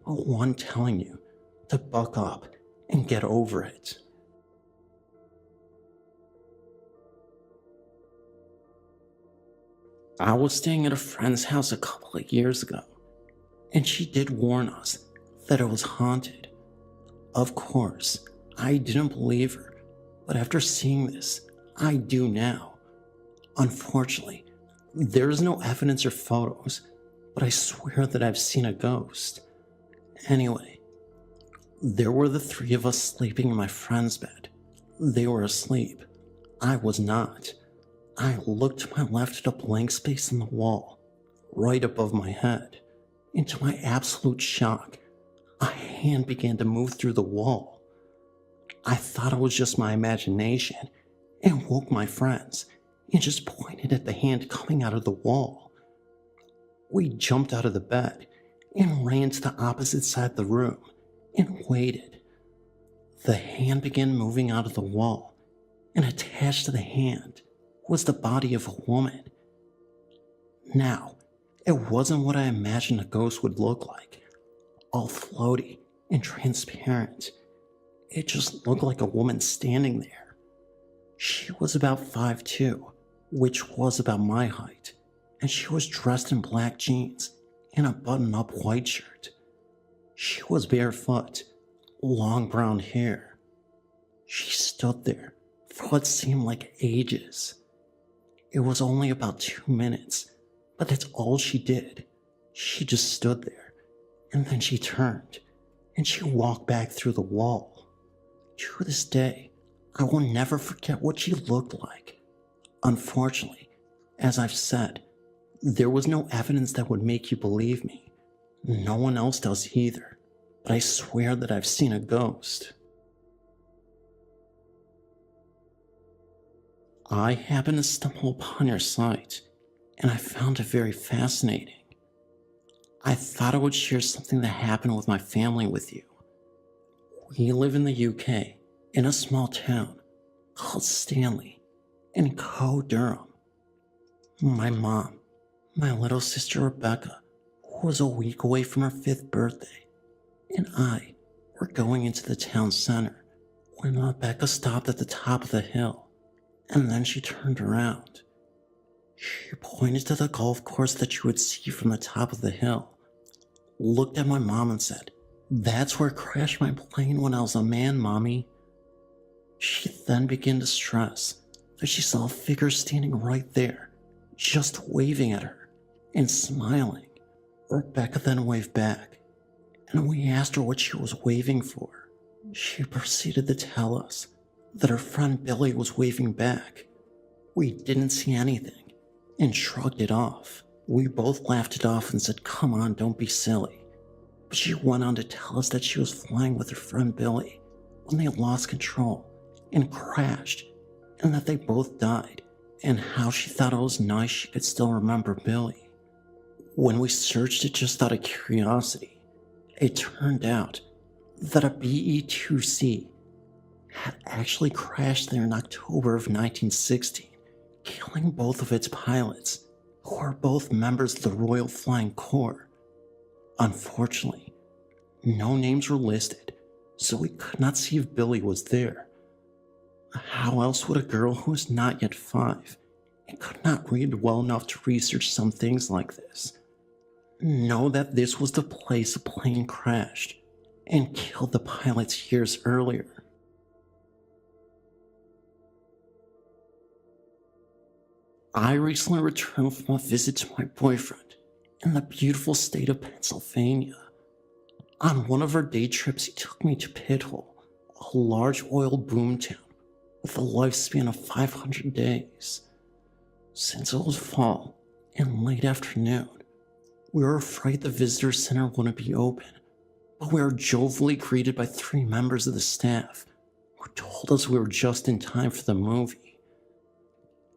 but one telling you to buck up and get over it. I was staying at a friend's house a couple of years ago, and she did warn us that it was haunted. Of course, I didn't believe her, but after seeing this, I do now. Unfortunately, there is no evidence or photos, but I swear that I've seen a ghost. Anyway, there were the three of us sleeping in my friend's bed. They were asleep. I was not. I looked to my left at a blank space in the wall, right above my head. And to my absolute shock, a hand began to move through the wall. I thought it was just my imagination and woke my friends and just pointed at the hand coming out of the wall. We jumped out of the bed and ran to the opposite side of the room and waited. The hand began moving out of the wall, and attached to the hand was the body of a woman. Now, it wasn't what I imagined a ghost would look like, all floaty and transparent. It just looked like a woman standing there. She was about 5'2", which was about my height, and she was dressed in black jeans and a button-up white shirt. She was barefoot, long brown hair. She stood there for what seemed like ages. It was only about 2 minutes, but that's all she did. She just stood there, and then she turned, and she walked back through the wall. To this day, I will never forget what she looked like. Unfortunately, as I've said, there was no evidence that would make you believe me. No one else does either, but I swear that I've seen a ghost. I happened to stumble upon your site, and I found it very fascinating. I thought I would share something that happened with my family with you. We live in the UK, in a small town called Stanley, in Co-Durham. My mom, my little sister Rebecca, who was a week away from her 5th birthday, and I were going into the town center when Rebecca stopped at the top of the hill, and then she turned around. She pointed to the golf course that you would see from the top of the hill, looked at my mom and said, "That's where I crashed my plane when I was a man, Mommy." She then began to stress that she saw a figure standing right there, just waving at her and smiling. Rebecca then waved back, and we asked her what she was waving for. She proceeded to tell us that her friend Billy was waving back. We didn't see anything and shrugged it off. We both laughed it off and said, "Come on, don't be silly." But she went on to tell us that she was flying with her friend Billy when they lost control and crashed, and that they both died, and how she thought it was nice she could still remember Billy. When we searched it just out of curiosity, it turned out that a BE-2C had actually crashed there in October of 1916, killing both of its pilots, who are both members of the Royal Flying Corps. Unfortunately, no names were listed, so we could not see if Billy was there. How else would a girl who was not yet 5 and could not read well enough to research some things like this know that this was the place a plane crashed and killed the pilots years earlier? I recently returned from a visit to my boyfriend in the beautiful state of Pennsylvania. On one of our day trips, he took me to Pithole, a large oil boom town with a lifespan of 500 days. Since it was fall and late afternoon, we were afraid the visitor center wouldn't be open, but we were jovially greeted by 3 members of the staff who told us we were just in time for the movie.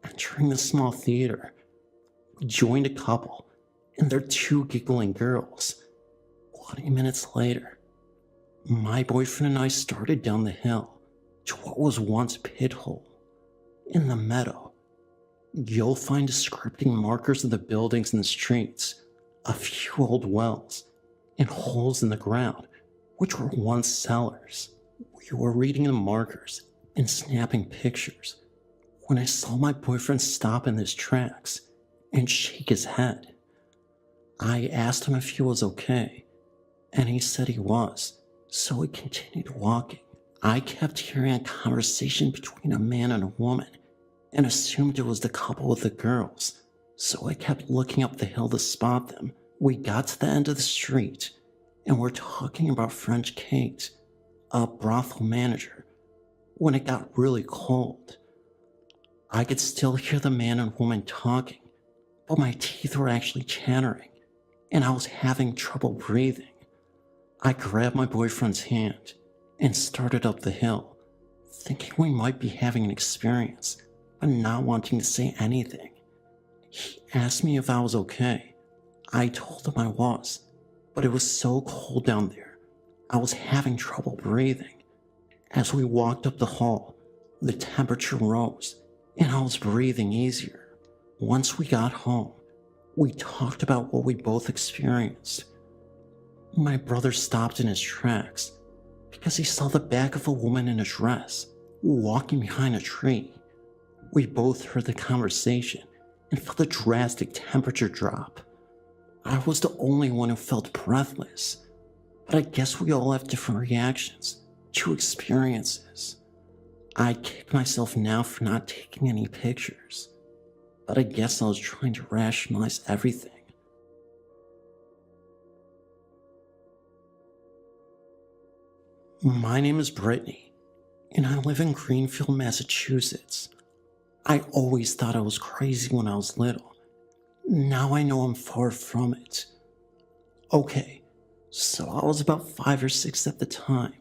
Entering the small theater, we joined a couple and their 2 giggling girls. 20 minutes later, my boyfriend and I started down the hill to what was once Pithole. In the meadow, you'll find descripting markers of the buildings and the streets, a few old wells, and holes in the ground, which were once cellars. We were reading the markers and snapping pictures when I saw my boyfriend stop in his tracks and shake his head. I asked him if he was okay, and he said he was, so we continued walking. I kept hearing a conversation between a man and a woman and assumed it was the couple with the girls, so I kept looking up the hill to spot them. We got to the end of the street and were talking about French Kate, a brothel manager, when it got really cold. I could still hear the man and woman talking, but my teeth were actually chattering, and I was having trouble breathing. I grabbed my boyfriend's hand and started up the hill, thinking we might be having an experience, but not wanting to say anything. He asked me if I was okay. I told him I was, but it was so cold down there, I was having trouble breathing. As we walked up the hall, the temperature rose, and I was breathing easier. Once we got home, we talked about what we both experienced. My brother stopped in his tracks because he saw the back of a woman in a dress walking behind a tree. We both heard the conversation and felt a drastic temperature drop. I was the only one who felt breathless, but I guess we all have different reactions to experiences. I kick myself now for not taking any pictures, but I guess I was trying to rationalize everything. My name is Brittany, and I live in Greenfield, Massachusetts. I always thought I was crazy when I was little. Now I know I'm far from it. Okay, so I was about 5 or 6 at the time.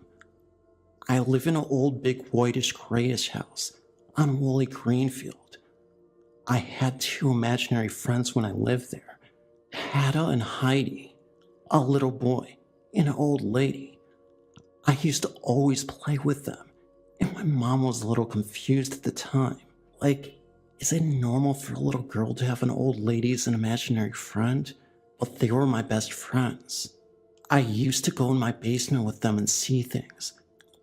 I live in an old big whitish grayish house on woolly Greenfield. I had 2 imaginary friends when I lived there, Hannah and Heidi, a little boy and an old lady. I used to always play with them, and my mom was a little confused at the time. Like, is it normal for a little girl to have an old lady as an imaginary friend? But they were my best friends. I used to go in my basement with them and see things,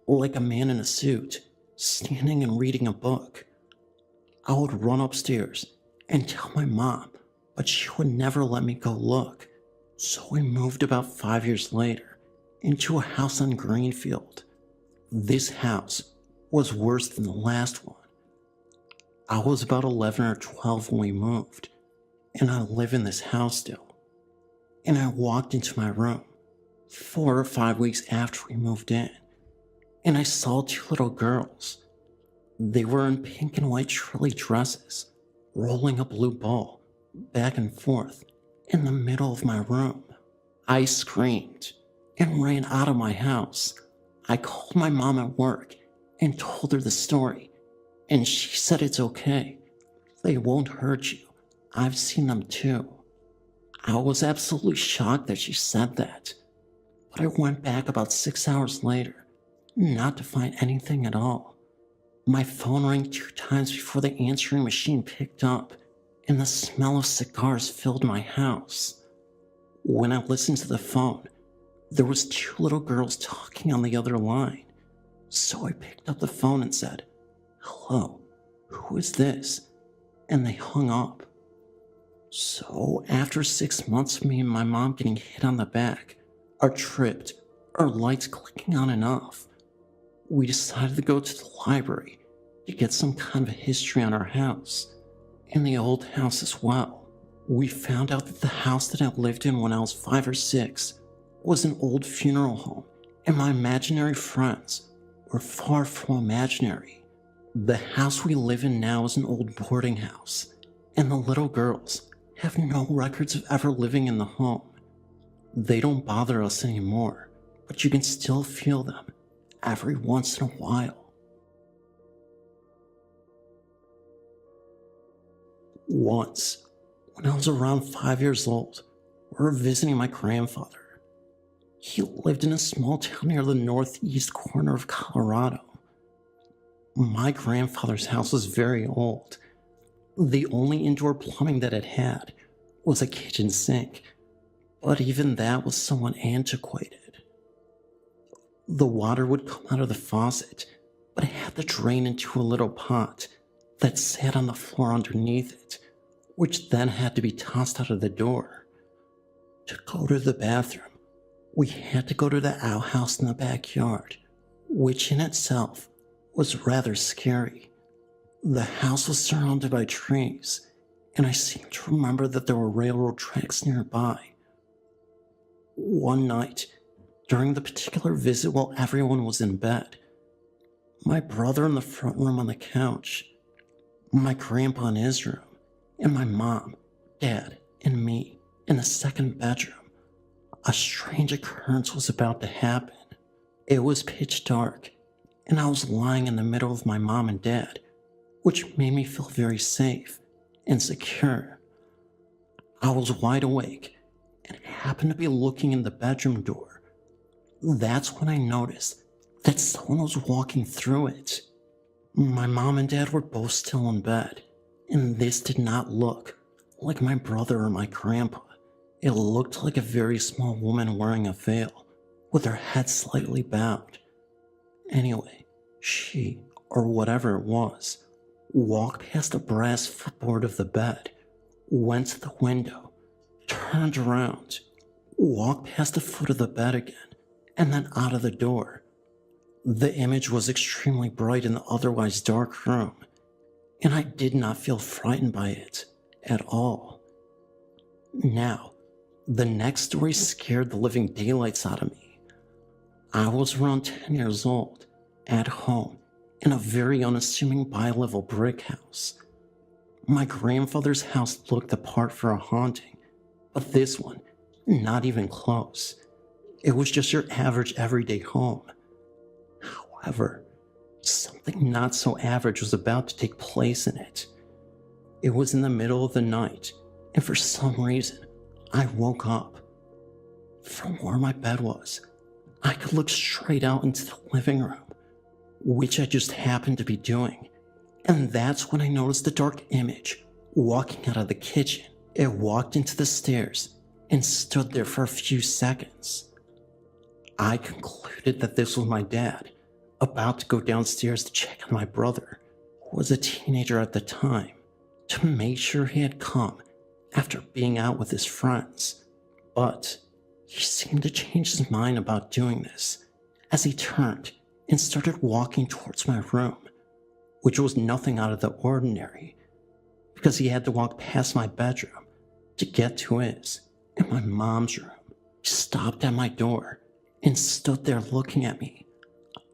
like a man in a suit, standing and reading a book. I would run upstairs and tell my mom, but she would never let me go look. So we moved about 5 years later into a house on Greenfield. This house was worse than the last one. I was about 11 or 12 when we moved, and I live in this house still. And I walked into my room 4 or 5 weeks after we moved in, and I saw 2 little girls. They were in pink and white frilly dresses, rolling a blue ball back and forth in the middle of my room. I screamed and ran out of my house. I called my mom at work and told her the story, and she said it's okay. They won't hurt you. I've seen them too. I was absolutely shocked that she said that, but I went back about 6 hours later, not to find anything at all. My phone rang 2 times before the answering machine picked up, and the smell of cigars filled my house. When I listened to the phone, there was 2 little girls talking on the other line. So I picked up the phone and said, "Hello, who is this?" And they hung up. So after 6 months of me and my mom getting hit on the back, or tripped, or lights clicking on and off, we decided to go to the library to get some kind of a history on our house, and the old house as well. We found out that the house that I lived in when I was 5 or 6 was an old funeral home, and my imaginary friends were far from imaginary. The house we live in now is an old boarding house, and the little girls have no records of ever living in the home. They don't bother us anymore, but you can still feel them every once in a while. Once, when I was around 5 years old, we were visiting my grandfather. He lived in a small town near the northeast corner of Colorado. My grandfather's house was very old. The only indoor plumbing that it had was a kitchen sink, but even that was somewhat antiquated. The water would come out of the faucet, but it had to drain into a little pot that sat on the floor underneath it, which then had to be tossed out of the door. To go to the bathroom, we had to go to the outhouse in the backyard, which in itself was rather scary. The house was surrounded by trees, and I seem to remember that there were railroad tracks nearby. One night, during the particular visit while everyone was in bed, my brother in the front room on the couch, my grandpa in his room, and my mom, dad, and me in the second bedroom. A strange occurrence was about to happen. It was pitch dark, and I was lying in the middle of my mom and dad, which made me feel very safe and secure. I was wide awake and happened to be looking in the bedroom door. That's when I noticed that someone was walking through it. My mom and dad were both still in bed, and this did not look like my brother or my grandpa. It looked like a very small woman wearing a veil, with her head slightly bowed. Anyway, she, or whatever it was, walked past the brass footboard of the bed, went to the window, turned around, walked past the foot of the bed again, and then out of the door. The image was extremely bright in the otherwise dark room, and I did not feel frightened by it at all. Now, the next story scared the living daylights out of me. I was around 10 years old, at home, in a very unassuming bi-level brick house. My grandfather's house looked the part for a haunting, but this one, not even close. It was just your average everyday home. However, something not so average was about to take place in it. It was in the middle of the night, and for some reason, I woke up. From where my bed was, I could look straight out into the living room, which I just happened to be doing. And that's when I noticed the dark image walking out of the kitchen. It walked into the stairs and stood there for a few seconds. I concluded that this was my dad, about to go downstairs to check on my brother, who was a teenager at the time, to make sure he had come after being out with his friends. But he seemed to change his mind about doing this as he turned and started walking towards my room, which was nothing out of the ordinary, because he had to walk past my bedroom to get to his and my mom's room. He stopped at my door and stood there looking at me.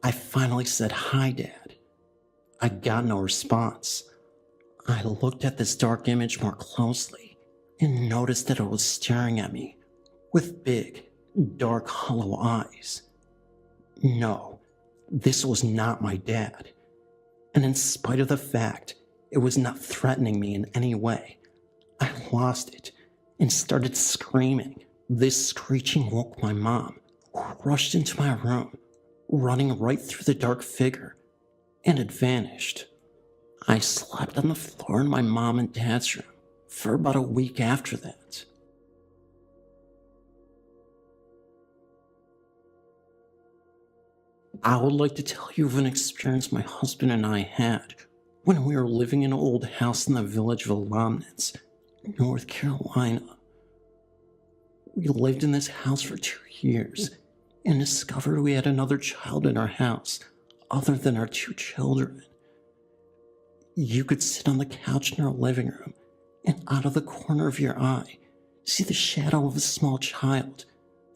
I finally said, "Hi, Dad." I got no response. I looked at this dark image more closely and noticed that it was staring at me with big, dark, hollow eyes. No, this was not my dad. And in spite of the fact it was not threatening me in any way, I lost it and started screaming. This screeching woke my mom, who rushed into my room, running right through the dark figure, and it vanished. I slept on the floor in my mom and dad's room for about a week after that. I would like to tell you of an experience my husband and I had when we were living in an old house in the village of Lomnitz, North Carolina. We lived in this house for 2 years and discovered we had another child in our house other than our 2 children. You could sit on the couch in our living room and out of the corner of your eye see the shadow of a small child,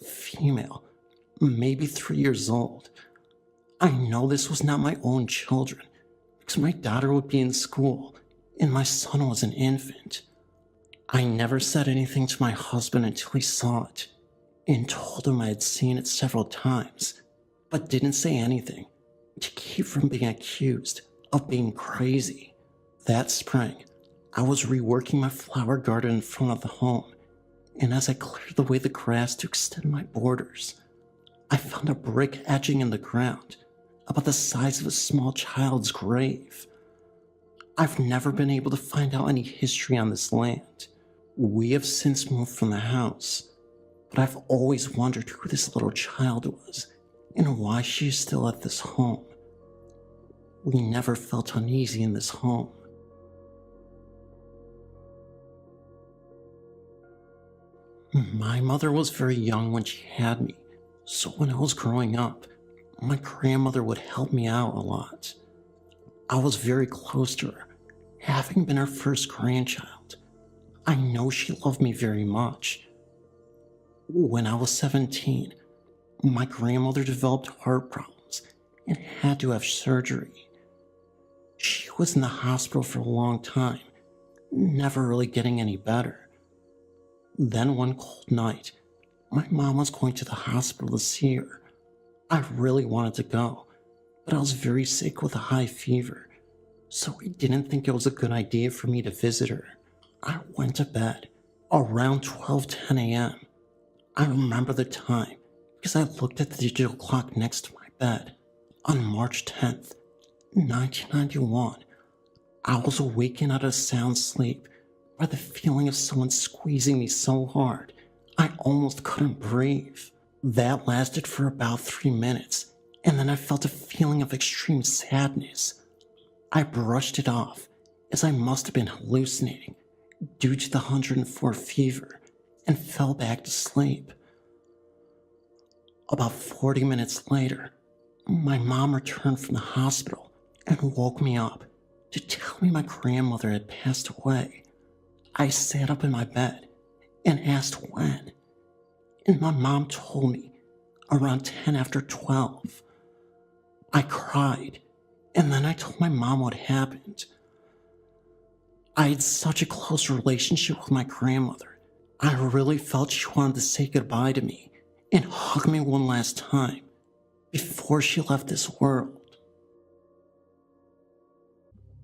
female, maybe 3 years old. I know this was not my own children because my daughter would be in school and my son was an infant. I never said anything to my husband until he saw it and told him I had seen it several times, but didn't say anything to keep from being accused of being crazy. That spring, I was reworking my flower garden in front of the home, and as I cleared away the grass to extend my borders, I found a brick etching in the ground about the size of a small child's grave. I've never been able to find out any history on this land. We have since moved from the house, but I've always wondered who this little child was and why she is still at this home. We never felt uneasy in this home. My mother was very young when she had me, so when I was growing up, my grandmother would help me out a lot. I was very close to her, having been her first grandchild. I know she loved me very much. When I was 17, my grandmother developed heart problems and had to have surgery. She was in the hospital for a long time, never really getting any better. Then one cold night, my mom was going to the hospital to see her. I really wanted to go, but I was very sick with a high fever, so I didn't think it was a good idea for me to visit her. I went to bed around 12:10 a.m. I remember the time because I looked at the digital clock next to my bed. On March 10th, 1991, I was awakened out of a sound sleep by the feeling of someone squeezing me so hard I almost couldn't breathe. That lasted for about 3 minutes, and then I felt a feeling of extreme sadness. I brushed it off, as I must have been hallucinating due to the 104 fever, and fell back to sleep. About 40 minutes later, my mom returned from the hospital and woke me up to tell me my grandmother had passed away. I sat up in my bed and asked when, and my mom told me around 10 after 12. I cried, and then I told my mom what happened. I had such a close relationship with my grandmother. I really felt she wanted to say goodbye to me and hug me one last time before she left this world.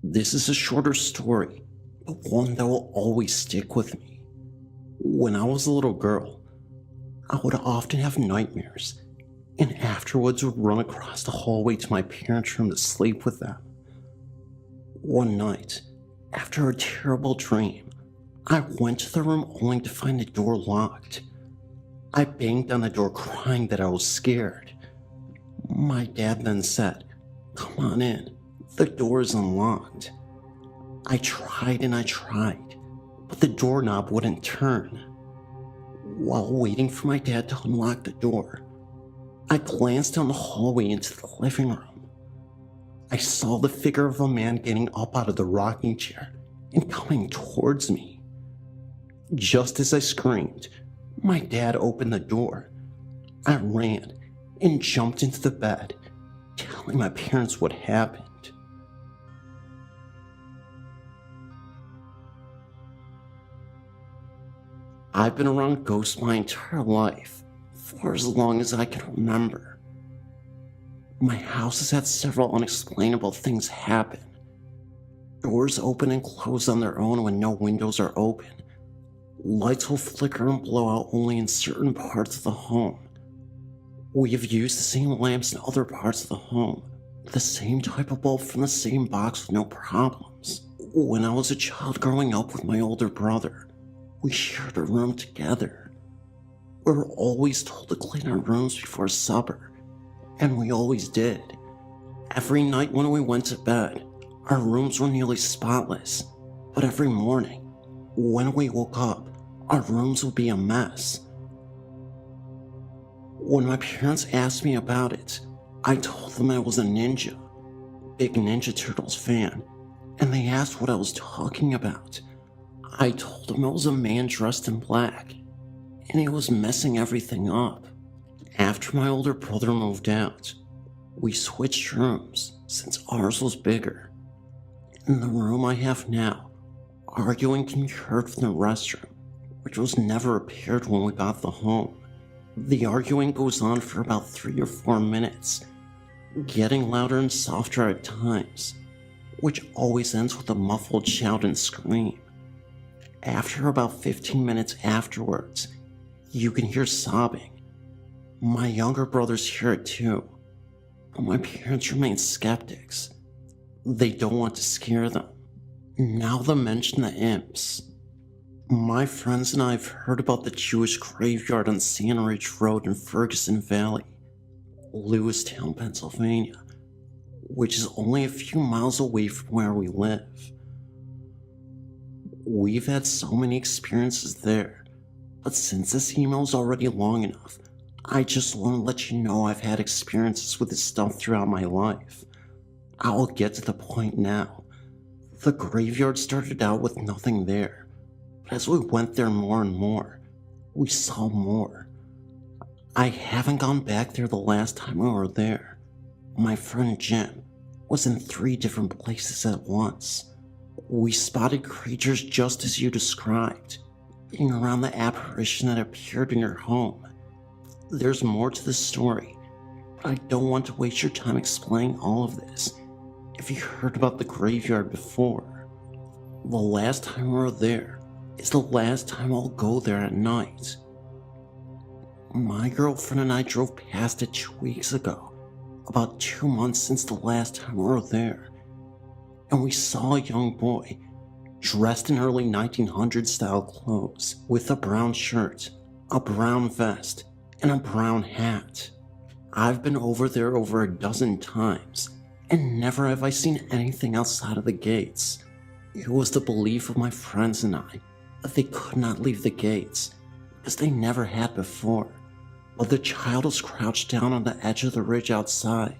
This is a shorter story, but one that will always stick with me. When I was a little girl, I would often have nightmares, and afterwards would run across the hallway to my parents' room to sleep with them. One night, after a terrible dream, I went to the room only to find the door locked. I banged on the door crying that I was scared. My dad then said, "Come on in, the door is unlocked." I tried and I tried, but the doorknob wouldn't turn. While waiting for my dad to unlock the door, I glanced down the hallway into the living room. I saw the figure of a man getting up out of the rocking chair and coming towards me. Just as I screamed, my dad opened the door. I ran and jumped into the bed, telling my parents what happened. I've been around ghosts my entire life, for as long as I can remember. My house has had several unexplainable things happen. Doors open and close on their own when no windows are open. Lights will flicker and blow out only in certain parts of the home. We have used the same lamps in other parts of the home, the same type of bulb from the same box with no problems. When I was a child growing up with my older brother, we shared a room together. We were always told to clean our rooms before supper, and we always did. Every night when we went to bed, our rooms were nearly spotless, but every morning, when we woke up, our rooms would be a mess. When my parents asked me about it, I told them I was a ninja, big Ninja Turtles fan, and they asked what I was talking about. I told them it was a man dressed in black, and he was messing everything up. After my older brother moved out, we switched rooms since ours was bigger. In the room I have now, arguing can be heard from the restroom, which was never repaired when we got the home. The arguing goes on for about 3 or 4 minutes, getting louder and softer at times, which always ends with a muffled shout and scream. After about 15 minutes afterwards, you can hear sobbing. My younger brothers hear it too, but my parents remain skeptics. They don't want to scare them. Now to mention the imps. My friends and I have heard about the Jewish graveyard on Sand Ridge Road in Ferguson Valley, Lewistown, Pennsylvania, which is only a few miles away from where we live. We've had so many experiences there, but since this email is already long enough, I just want to let you know I've had experiences with this stuff throughout my life. I will get to the point now. The graveyard started out with nothing there, but as we went there more and more, we saw more. I haven't gone back there the last time we were there. My friend Jim, was in 3 different places at once. We spotted creatures just as you described, being around the apparition that appeared in your home. There's more to the story, but I don't want to waste your time explaining all of this. If you heard about the graveyard before, the last time we were there is the last time I'll go there at night. My girlfriend and I drove past it 2 weeks ago, about 2 months since the last time we were there, and we saw a young boy dressed in early 1900s style clothes with a brown shirt, a brown vest, and a brown hat. I've been over there over a dozen times, and never have I seen anything outside of the gates. It was the belief of my friends and I that they could not leave the gates, because they never had before. But the child was crouched down on the edge of the ridge outside,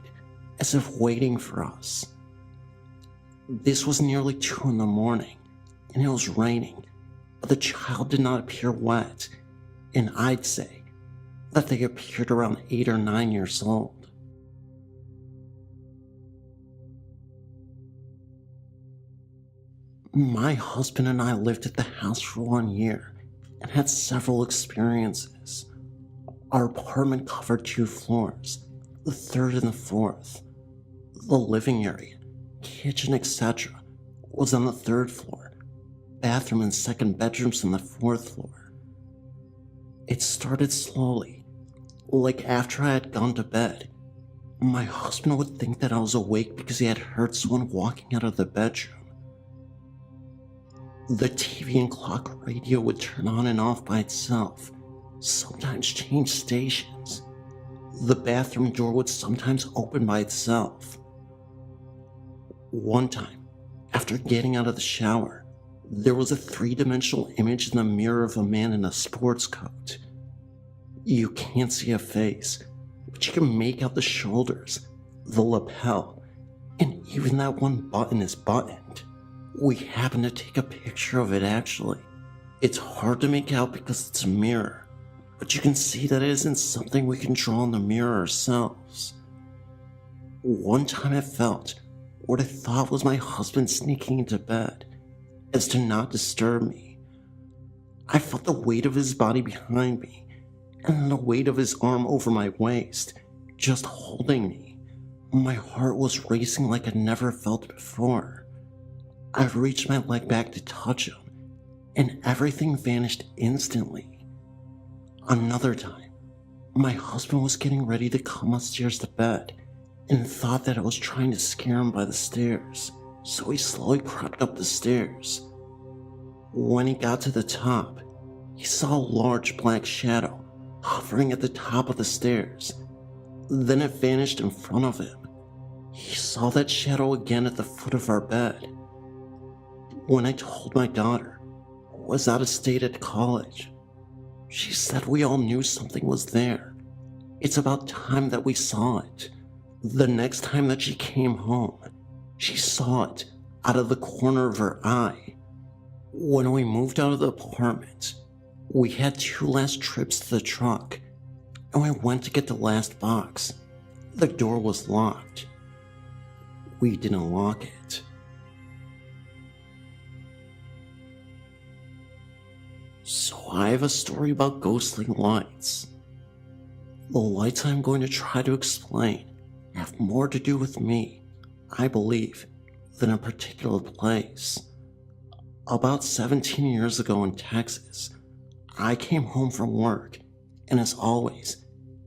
as if waiting for us. This was nearly 2 in the morning, and it was raining, but the child did not appear wet, and I'd say that they appeared around 8 or 9 years old. My husband and I lived at the house for 1 year and had several experiences. Our apartment covered 2 floors, the 3rd and the 4th. The living area, kitchen, etc. was on the 3rd floor, bathroom and 2nd bedrooms on the 4th floor. It started slowly, like after I had gone to bed. My husband would think that I was awake because he had heard someone walking out of the bedroom. The TV and clock radio would turn on and off by itself, sometimes change stations. The bathroom door would sometimes open by itself. One time, after getting out of the shower, there was a 3-dimensional image in the mirror of a man in a sports coat. You can't see a face, but you can make out the shoulders, the lapel, and even that one button is buttoned. We happened to take a picture of it actually. It's hard to make out because it's a mirror, but you can see that it isn't something we can draw in the mirror ourselves. One time I felt what I thought was my husband sneaking into bed, as to not disturb me. I felt the weight of his body behind me, and the weight of his arm over my waist, just holding me. My heart was racing like I'd never felt before. I reached my leg back to touch him, and everything vanished instantly. Another time, my husband was getting ready to come upstairs to bed, and thought that I was trying to scare him by the stairs, so he slowly crept up the stairs. When he got to the top, he saw a large black shadow hovering at the top of the stairs. Then it vanished in front of him. He saw that shadow again at the foot of our bed. When I told my daughter, who was out of state at college, she said we all knew something was there. It's about time that we saw it. The next time that she came home, she saw it out of the corner of her eye. When we moved out of the apartment, we had 2 last trips to the truck, and we went to get the last box. The door was locked. We didn't lock it. So I have a story about ghostly lights. The lights I'm going to try to explain have more to do with me, I believe, than a particular place. About 17 years ago in Texas, I came home from work, and as always,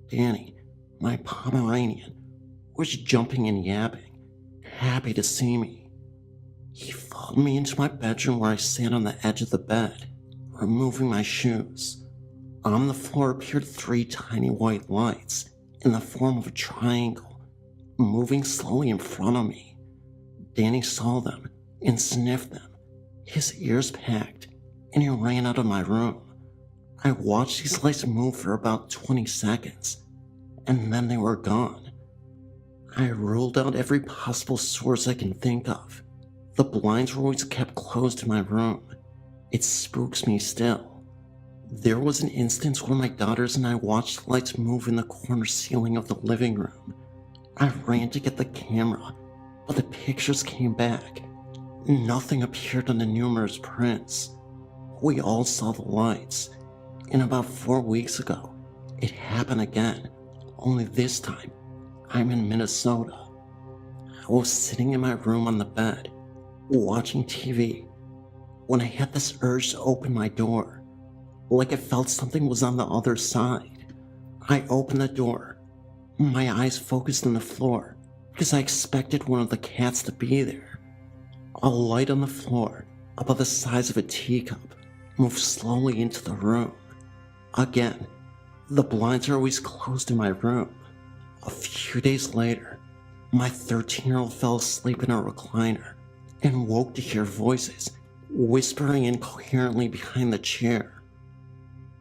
Danny, my Pomeranian, was jumping and yapping, happy to see me. He followed me into my bedroom where I sat on the edge of the bed, removing my shoes. On the floor appeared 3 tiny white lights in the form of a triangle, moving slowly in front of me. Danny saw them and sniffed them, his ears packed, and he ran out of my room. I watched these lights move for about 20 seconds, and then they were gone. I ruled out every possible source I can think of. The blinds were always kept closed in my room. It spooks me still. There was an instance where my daughters and I watched the lights move in the corner ceiling of the living room. I ran to get the camera, but the pictures came back. Nothing appeared on the numerous prints. We all saw the lights, and about 4 weeks ago, it happened again, only this time, I'm in Minnesota. I was sitting in my room on the bed, watching TV, when I had this urge to open my door, like I felt something was on the other side. I opened the door, my eyes focused on the floor, because I expected one of the cats to be there. A light on the floor, about the size of a teacup, moved slowly into the room. Again, the blinds are always closed in my room. A few days later, my 13-year-old fell asleep in a recliner and woke to hear voices whispering incoherently behind the chair.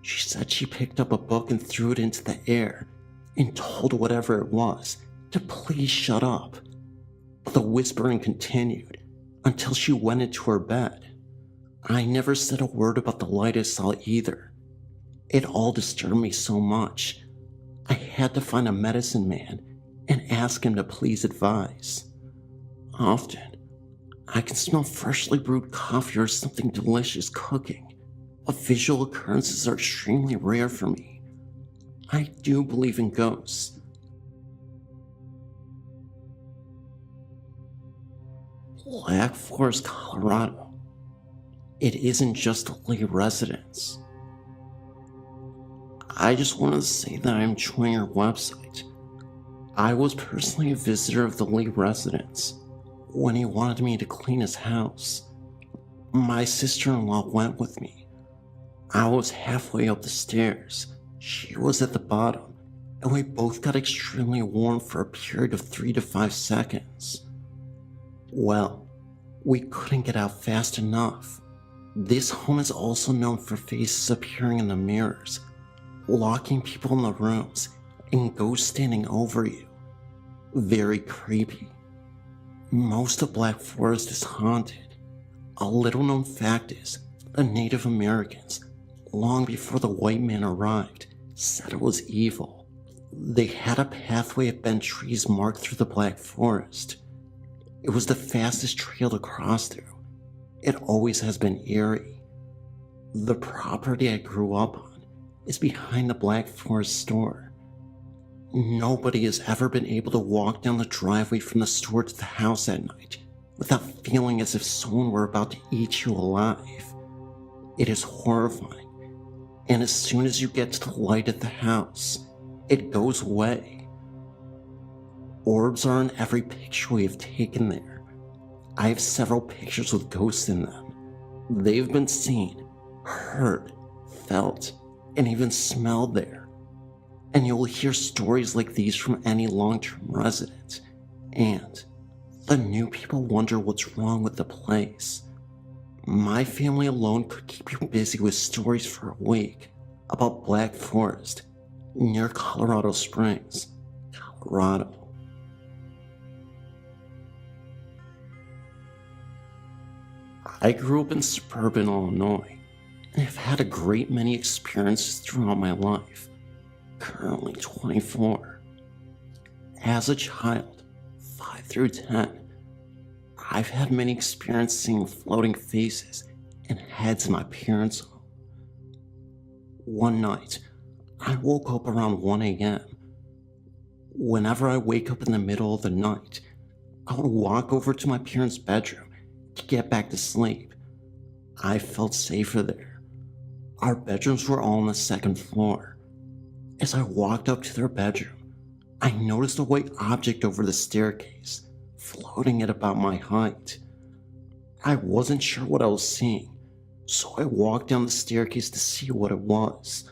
She said she picked up a book and threw it into the air and told whatever it was to please shut up. But the whispering continued until she went into her bed. I never said a word about the light I saw either. It all disturbed me so much. I had to find a medicine man and ask him to please advise. Often, I can smell freshly brewed coffee or something delicious cooking, but visual occurrences are extremely rare for me. I do believe in ghosts. Black Forest, Colorado. It isn't just a Lee residence. I just wanted to say that I'm enjoying your website. I was personally a visitor of the Lee residence when he wanted me to clean his house. My sister-in-law went with me. I was halfway up the stairs. She was at the bottom, and we both got extremely warm for a period of 3 to 5 seconds. Well, we couldn't get out fast enough. This home is also known for faces appearing in the mirrors, locking people in the rooms, and ghosts standing over you. Very creepy. Most of Black Forest is haunted. A little known fact is the Native Americans, long before the white man arrived, said it was evil. They had a pathway of bent trees marked through the Black Forest. It was the fastest trail to cross through. It always has been eerie. The property I grew up on is behind the Black Forest store. Nobody has ever been able to walk down the driveway from the store to the house at night without feeling as if someone were about to eat you alive. It is horrifying, and as soon as you get to the light at the house, it goes away. Orbs are in every picture we have taken there. I have several pictures with ghosts in them. They've been seen, heard, felt, and even smelled there. And you will hear stories like these from any long-term resident. And the new people wonder what's wrong with the place. My family alone could keep you busy with stories for a week about Black Forest near Colorado Springs, Colorado. I grew up in suburban Illinois and have had a great many experiences throughout my life. Currently 24. As a child, 5 through 10, I've had many experiences seeing floating faces and heads in my parents' home. One night, I woke up around 1 a.m. Whenever I wake up in the middle of the night, I would walk over to my parents' bedroom to get back to sleep. I felt safer there. Our bedrooms were all on the second floor. As I walked up to their bedroom, I noticed a white object over the staircase, floating at about my height. I wasn't sure what I was seeing, so I walked down the staircase to see what it was.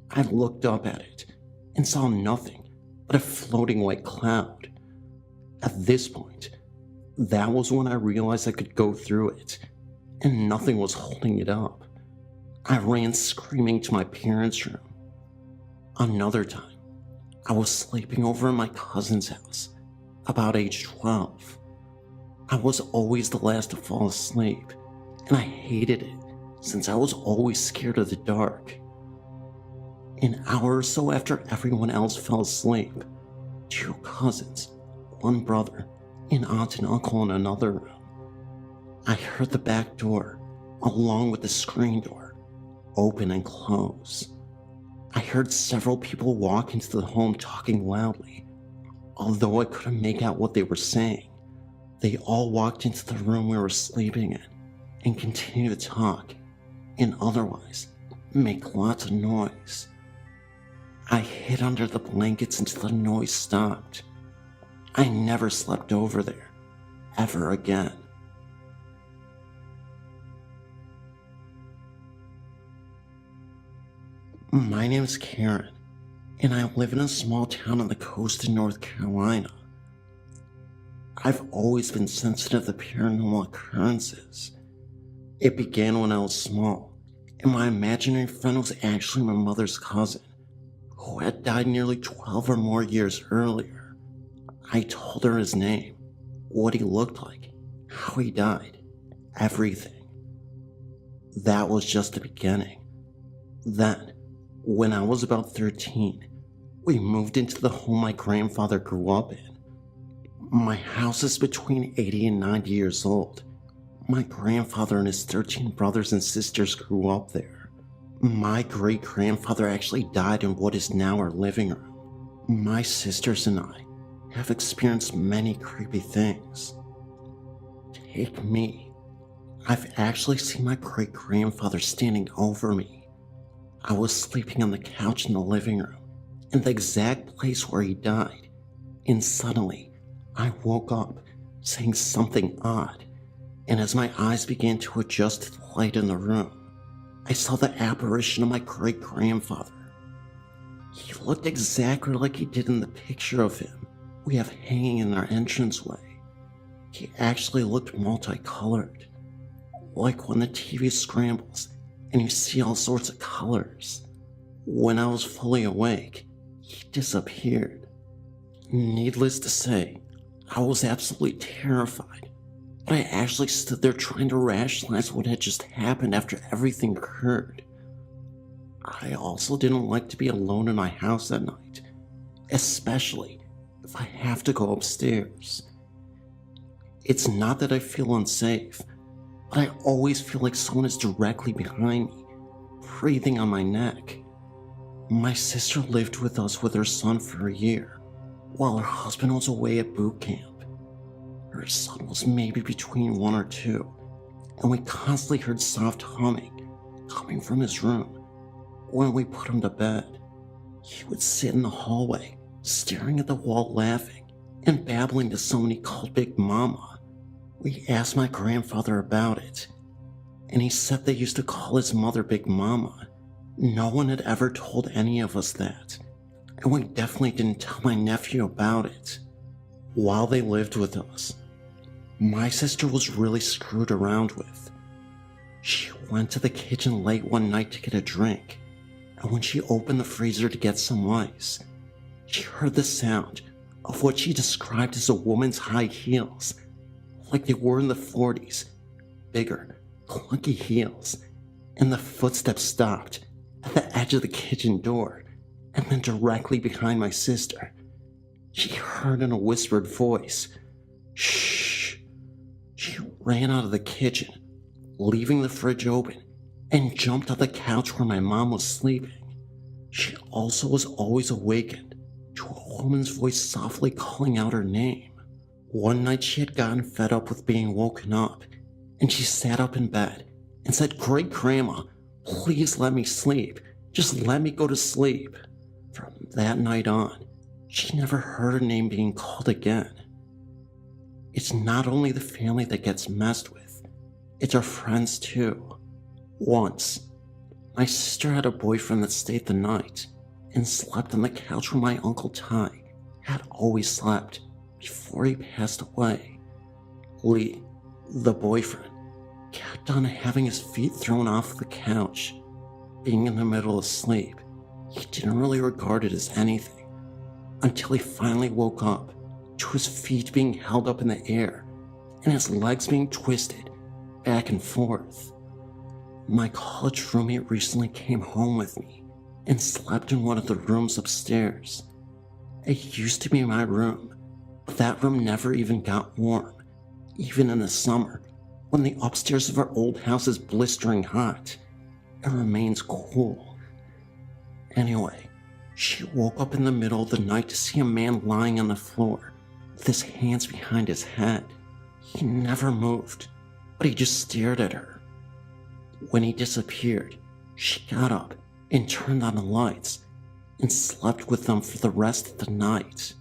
I looked up at it and saw nothing but a floating white cloud. At this point, that was when I realized I could go through it, and nothing was holding it up. I ran screaming to my parents' room. Another time, I was sleeping over in my cousin's house, about age 12. I was always the last to fall asleep, and I hated it since I was always scared of the dark. An hour or so after everyone else fell asleep, 2 cousins, 1 brother, an aunt and uncle in another room. I heard the back door, along with the screen door, open and close. I heard several people walk into the home talking loudly. Although I couldn't make out what they were saying, they all walked into the room we were sleeping in and continued to talk, and otherwise make lots of noise. I hid under the blankets until the noise stopped. I never slept over there, ever again. My name is Karen, and I live in a small town on the coast of North Carolina. I've always been sensitive to paranormal occurrences. It began when I was small, and my imaginary friend was actually my mother's cousin, who had died nearly 12 or more years earlier. I told her his name, what he looked like, how he died, everything. That was just the beginning. Then, when I was about 13, we moved into the home my grandfather grew up in. My house is between 80 and 90 years old. My grandfather and his 13 brothers and sisters grew up there. My great-grandfather actually died in what is now our living room. My sisters and I have experienced many creepy things. Take me. I've actually seen my great-grandfather standing over me. I was sleeping on the couch in the living room, in the exact place where he died, and suddenly, I woke up, saying something odd, and as my eyes began to adjust to the light in the room, I saw the apparition of my great-grandfather. He looked exactly like he did in the picture of him we have hanging in our entranceway. He actually looked multicolored, like when the TV scrambles and you see all sorts of colors. When I was fully awake, he disappeared. Needless to say, I was absolutely terrified, but I actually stood there trying to rationalize what had just happened after everything occurred. I also didn't like to be alone in my house at night, especially if I have to go upstairs. It's not that I feel unsafe, but I always feel like someone is directly behind me, breathing on my neck. My sister lived with us with her son for a year, while her husband was away at boot camp. Her son was maybe between 1 or 2, and we constantly heard soft humming coming from his room. When we put him to bed, he would sit in the hallway, staring at the wall laughing and babbling to someone he called Big Mama. We asked my grandfather about it, and he said they used to call his mother Big Mama. No one had ever told any of us that, and we definitely didn't tell my nephew about it. While they lived with us, my sister was really screwed around with. She went to the kitchen late one night to get a drink, and when she opened the freezer to get some ice, she heard the sound of what she described as a woman's high heels, like they were in the 40s, bigger, clunky heels, and the footsteps stopped at the edge of the kitchen door, and then directly behind my sister. She heard in a whispered voice, "Shh." She ran out of the kitchen, leaving the fridge open, and jumped on the couch where my mom was sleeping. She also was always awakened to a woman's voice softly calling out her name. One night she had gotten fed up with being woken up, and she sat up in bed and said, "Great Grandma, please let me sleep. Just let me go to sleep." From that night on, she never heard her name being called again. It's not only the family that gets messed with, it's our friends too. Once, my sister had a boyfriend that stayed the night and slept on the couch where my Uncle Ty had always slept before he passed away. Lee, the boyfriend, kept on having his feet thrown off the couch. Being in the middle of sleep, he didn't really regard it as anything, until he finally woke up to his feet being held up in the air and his legs being twisted back and forth. My college roommate recently came home with me and slept in one of the rooms upstairs. It used to be my room, but that room never even got warm, even in the summer, when the upstairs of our old house is blistering hot. It remains cool. Anyway, she woke up in the middle of the night to see a man lying on the floor, with his hands behind his head. He never moved, but he just stared at her. When he disappeared, she got up and turned on the lights and slept with them for the rest of the night.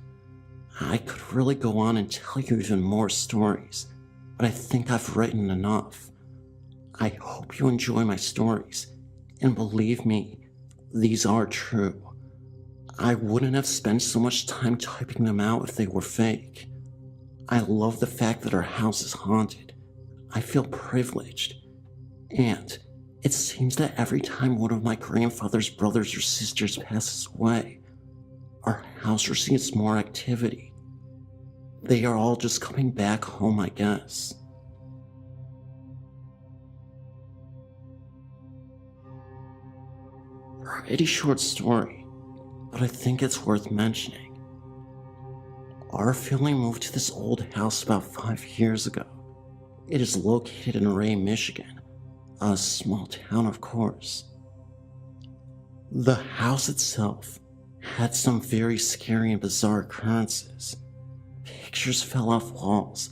I could really go on and tell you even more stories, but I think I've written enough. I hope you enjoy my stories, and believe me, these are true. I wouldn't have spent so much time typing them out if they were fake. I love the fact that our house is haunted. I feel privileged. And it seems that every time one of my grandfather's brothers or sisters passes away, our house receives more activity. They are all just coming back home, I guess. Pretty short story, but I think it's worth mentioning. Our family moved to this old house about 5 years ago. It is located in Ray, Michigan, a small town, of course. The house itself had some very scary and bizarre occurrences. Pictures fell off walls,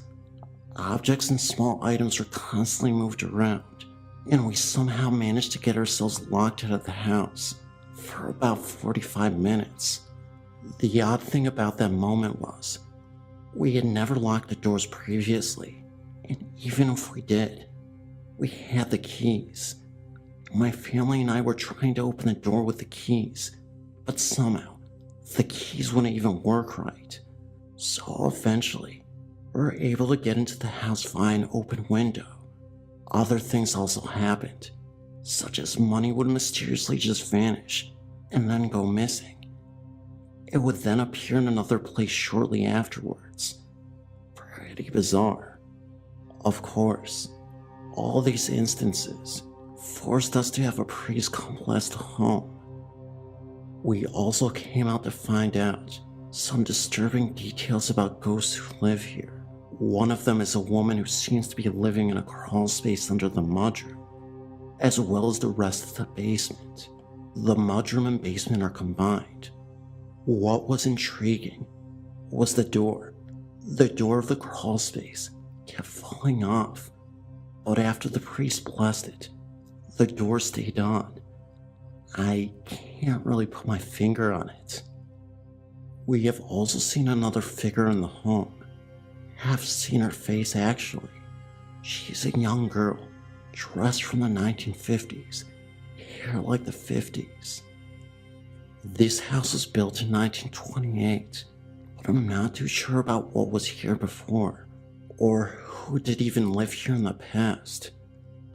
objects and small items were constantly moved around, and we somehow managed to get ourselves locked out of the house for about 45 minutes. The odd thing about that moment was, we had never locked the doors previously, and even if we did, we had the keys. My family and I were trying to open the door with the keys, but somehow, the keys wouldn't even work right. So eventually, we were able to get into the house via an open window. Other things also happened, such as money would mysteriously just vanish and then go missing. It would then appear in another place shortly afterwards. Pretty bizarre. Of course, all these instances forced us to have a priest come bless the home. We also came out to find out some disturbing details about ghosts who live here. One of them is a woman who seems to be living in a crawl space under the mudroom, as well as the rest of the basement. The mudroom and basement are combined. What was intriguing was the door. The door of the crawl space kept falling off, but after the priest blessed it, the door stayed on. I can't really put my finger on it. We have also seen another figure in the home. Have seen her face actually. She's a young girl, dressed from the 1950s, hair like the 50s. This house was built in 1928, but I'm not too sure about what was here before, or who did even live here in the past.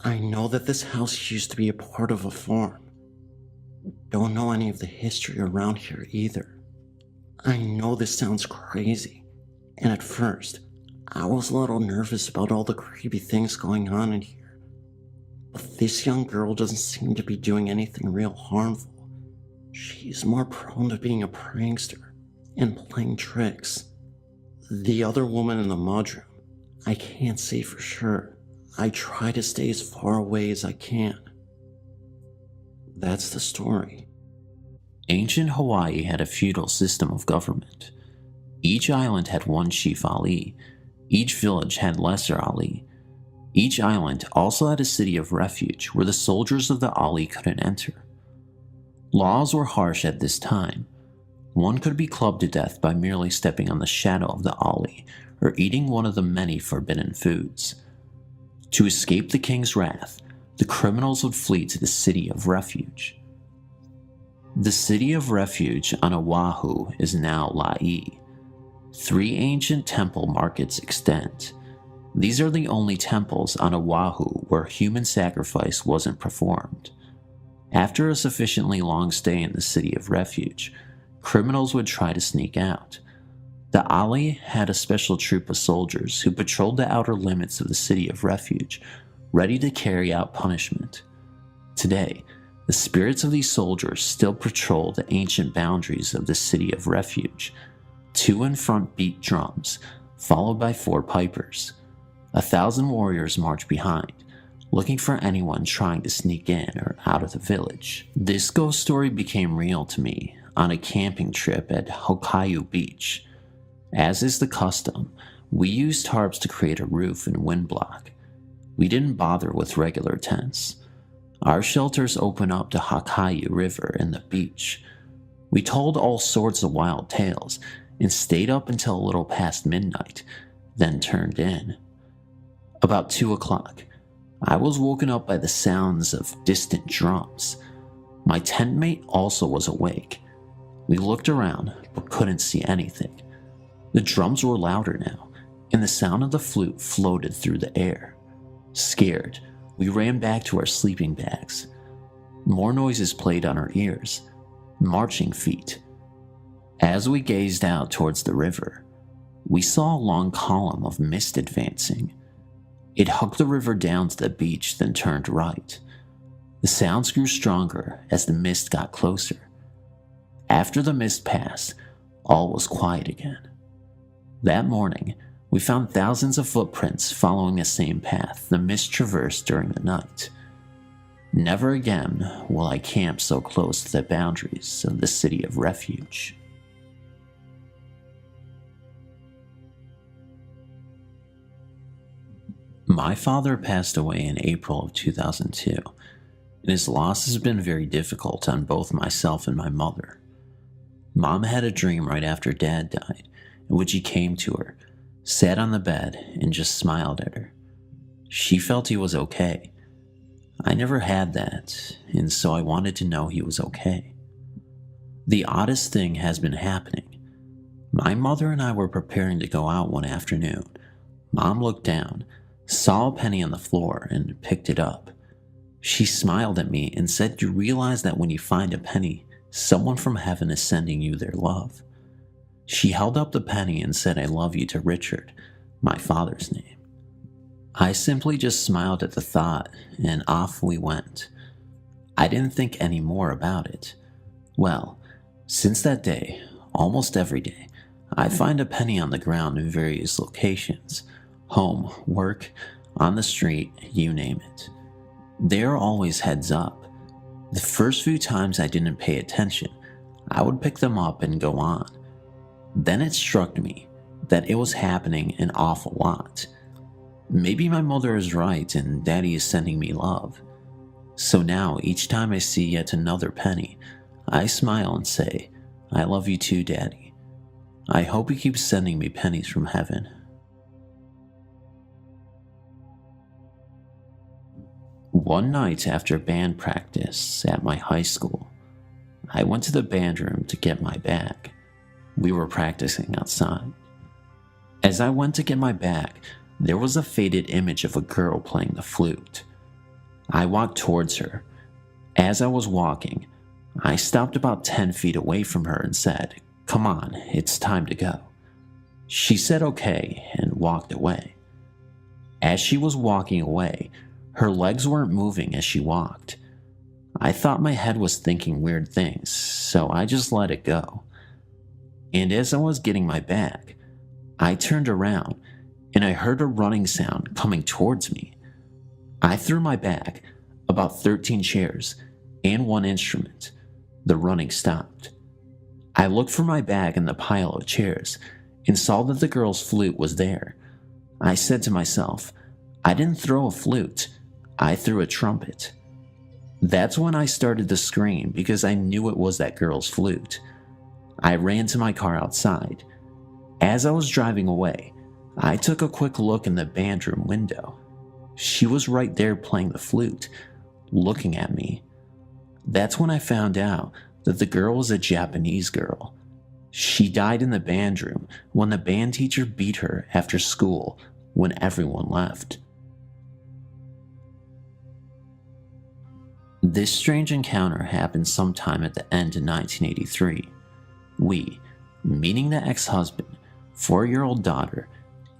I know that this house used to be a part of a farm. Don't know any of the history around here either. I know this sounds crazy, and at first, I was a little nervous about all the creepy things going on in here. But this young girl doesn't seem to be doing anything real harmful. She's more prone to being a prankster and playing tricks. The other woman in the mudroom, I can't say for sure. I try to stay as far away as I can. That's the story. Ancient Hawaii had a feudal system of government. Each island had one chief Ali. Each village had lesser Ali. Each island also had a city of refuge where the soldiers of the Ali couldn't enter. Laws were harsh at this time. One could be clubbed to death by merely stepping on the shadow of the Ali or eating one of the many forbidden foods. To escape the king's wrath, the criminals would flee to the city of refuge. The city of refuge on Oahu is now La'i. 3 ancient temple markets extend. These are the only temples on Oahu where human sacrifice wasn't performed. After a sufficiently long stay in the city of refuge, criminals would try to sneak out. The Ali had a special troop of soldiers who patrolled the outer limits of the city of refuge, ready to carry out punishment. Today, the spirits of these soldiers still patrol the ancient boundaries of the city of refuge. 2 in front beat drums, followed by 4 pipers. 1,000 warriors marched behind, looking for anyone trying to sneak in or out of the village. This ghost story became real to me on a camping trip at Hokkaido Beach. As is the custom, we used tarps to create a roof and wind block. We didn't bother with regular tents. Our shelters open up to Hokkaido River and the beach. We told all sorts of wild tales and stayed up until a little past midnight, then turned in. About 2 o'clock, I was woken up by the sounds of distant drums. My tent mate also was awake. We looked around, but couldn't see anything. The drums were louder now, and the sound of the flute floated through the air. Scared, we ran back to our sleeping bags. More noises played on our ears, marching feet. As we gazed out towards the river, we saw a long column of mist advancing. It hugged the river down to the beach, then turned right. The sounds grew stronger as the mist got closer. After the mist passed, all was quiet again. That morning, we found thousands of footprints following the same path the mist traversed during the night. Never again will I camp so close to the boundaries of the city of refuge. My father passed away in April of 2002, and his loss has been very difficult on both myself and my mother. Mom had a dream right after Dad died, in which he came to her, sat on the bed, and just smiled at her. She felt he was okay. I never had that, and so I wanted to know he was okay. The oddest thing has been happening. My mother and I were preparing to go out one afternoon. Mom looked down, saw a penny on the floor, and picked it up. She smiled at me and said, "You realize that when you find a penny, someone from heaven is sending you their love." She held up the penny and said, "I love you" to Richard, my father's name. I simply just smiled at the thought, and off we went. I didn't think any more about it. Well, since that day, almost every day, I find a penny on the ground in various locations. Home, work, on the street, you name it. They are always heads up. The first few times I didn't pay attention, I would pick them up and go on. Then it struck me that it was happening an awful lot. Maybe my mother is right and Daddy is sending me love. So now each time I see yet another penny, I smile and say, "I love you too, Daddy. I hope you keep sending me pennies from heaven." One night after band practice at my high school, I went to the band room to get my bag. We were practicing outside. As I went to get my bag, there was a faded image of a girl playing the flute. I walked towards her. As I was walking, I stopped about 10 feet away from her and said, "Come on, it's time to go." She said okay and walked away. As she was walking away, her legs weren't moving as she walked. I thought my head was thinking weird things, so I just let it go. And as I was getting my bag, I turned around and I heard a running sound coming towards me. I threw my bag, about 13 chairs, and one instrument. The running stopped. I looked for my bag in the pile of chairs and saw that the girl's flute was there. I said to myself, "I didn't throw a flute, I threw a trumpet." That's when I started to scream because I knew it was that girl's flute. I ran to my car outside. As I was driving away, I took a quick look in the band room window. She was right there playing the flute, looking at me. That's when I found out that the girl was a Japanese girl. She died in the band room when the band teacher beat her after school when everyone left. This strange encounter happened sometime at the end of 1983. We, meaning the ex-husband, 4-year-old daughter,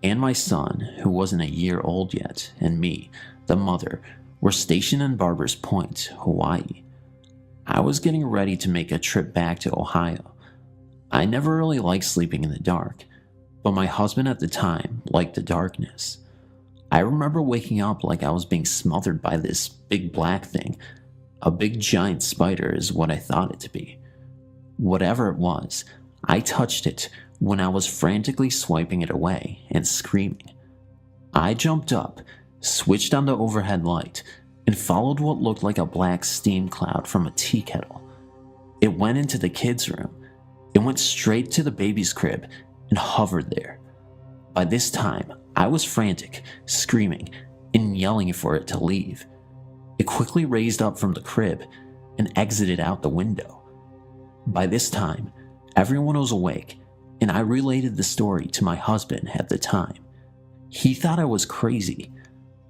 and my son, who wasn't a year old yet, and me, the mother, were stationed in Barbers Point, Hawaii. I was getting ready to make a trip back to Ohio. I never really liked sleeping in the dark, but my husband at the time liked the darkness. I remember waking up like I was being smothered by this big black thing. A big giant spider is what I thought it to be. Whatever it was, I touched it when I was frantically swiping it away and screaming. I jumped up, switched on the overhead light, and followed what looked like a black steam cloud from a tea kettle. It went into the kids' room. It went straight to the baby's crib and hovered there. By this time, I was frantic, screaming, and yelling for it to leave. It quickly raised up from the crib and exited out the window. By this time, everyone was awake, and I related the story to my husband at the time. He thought I was crazy.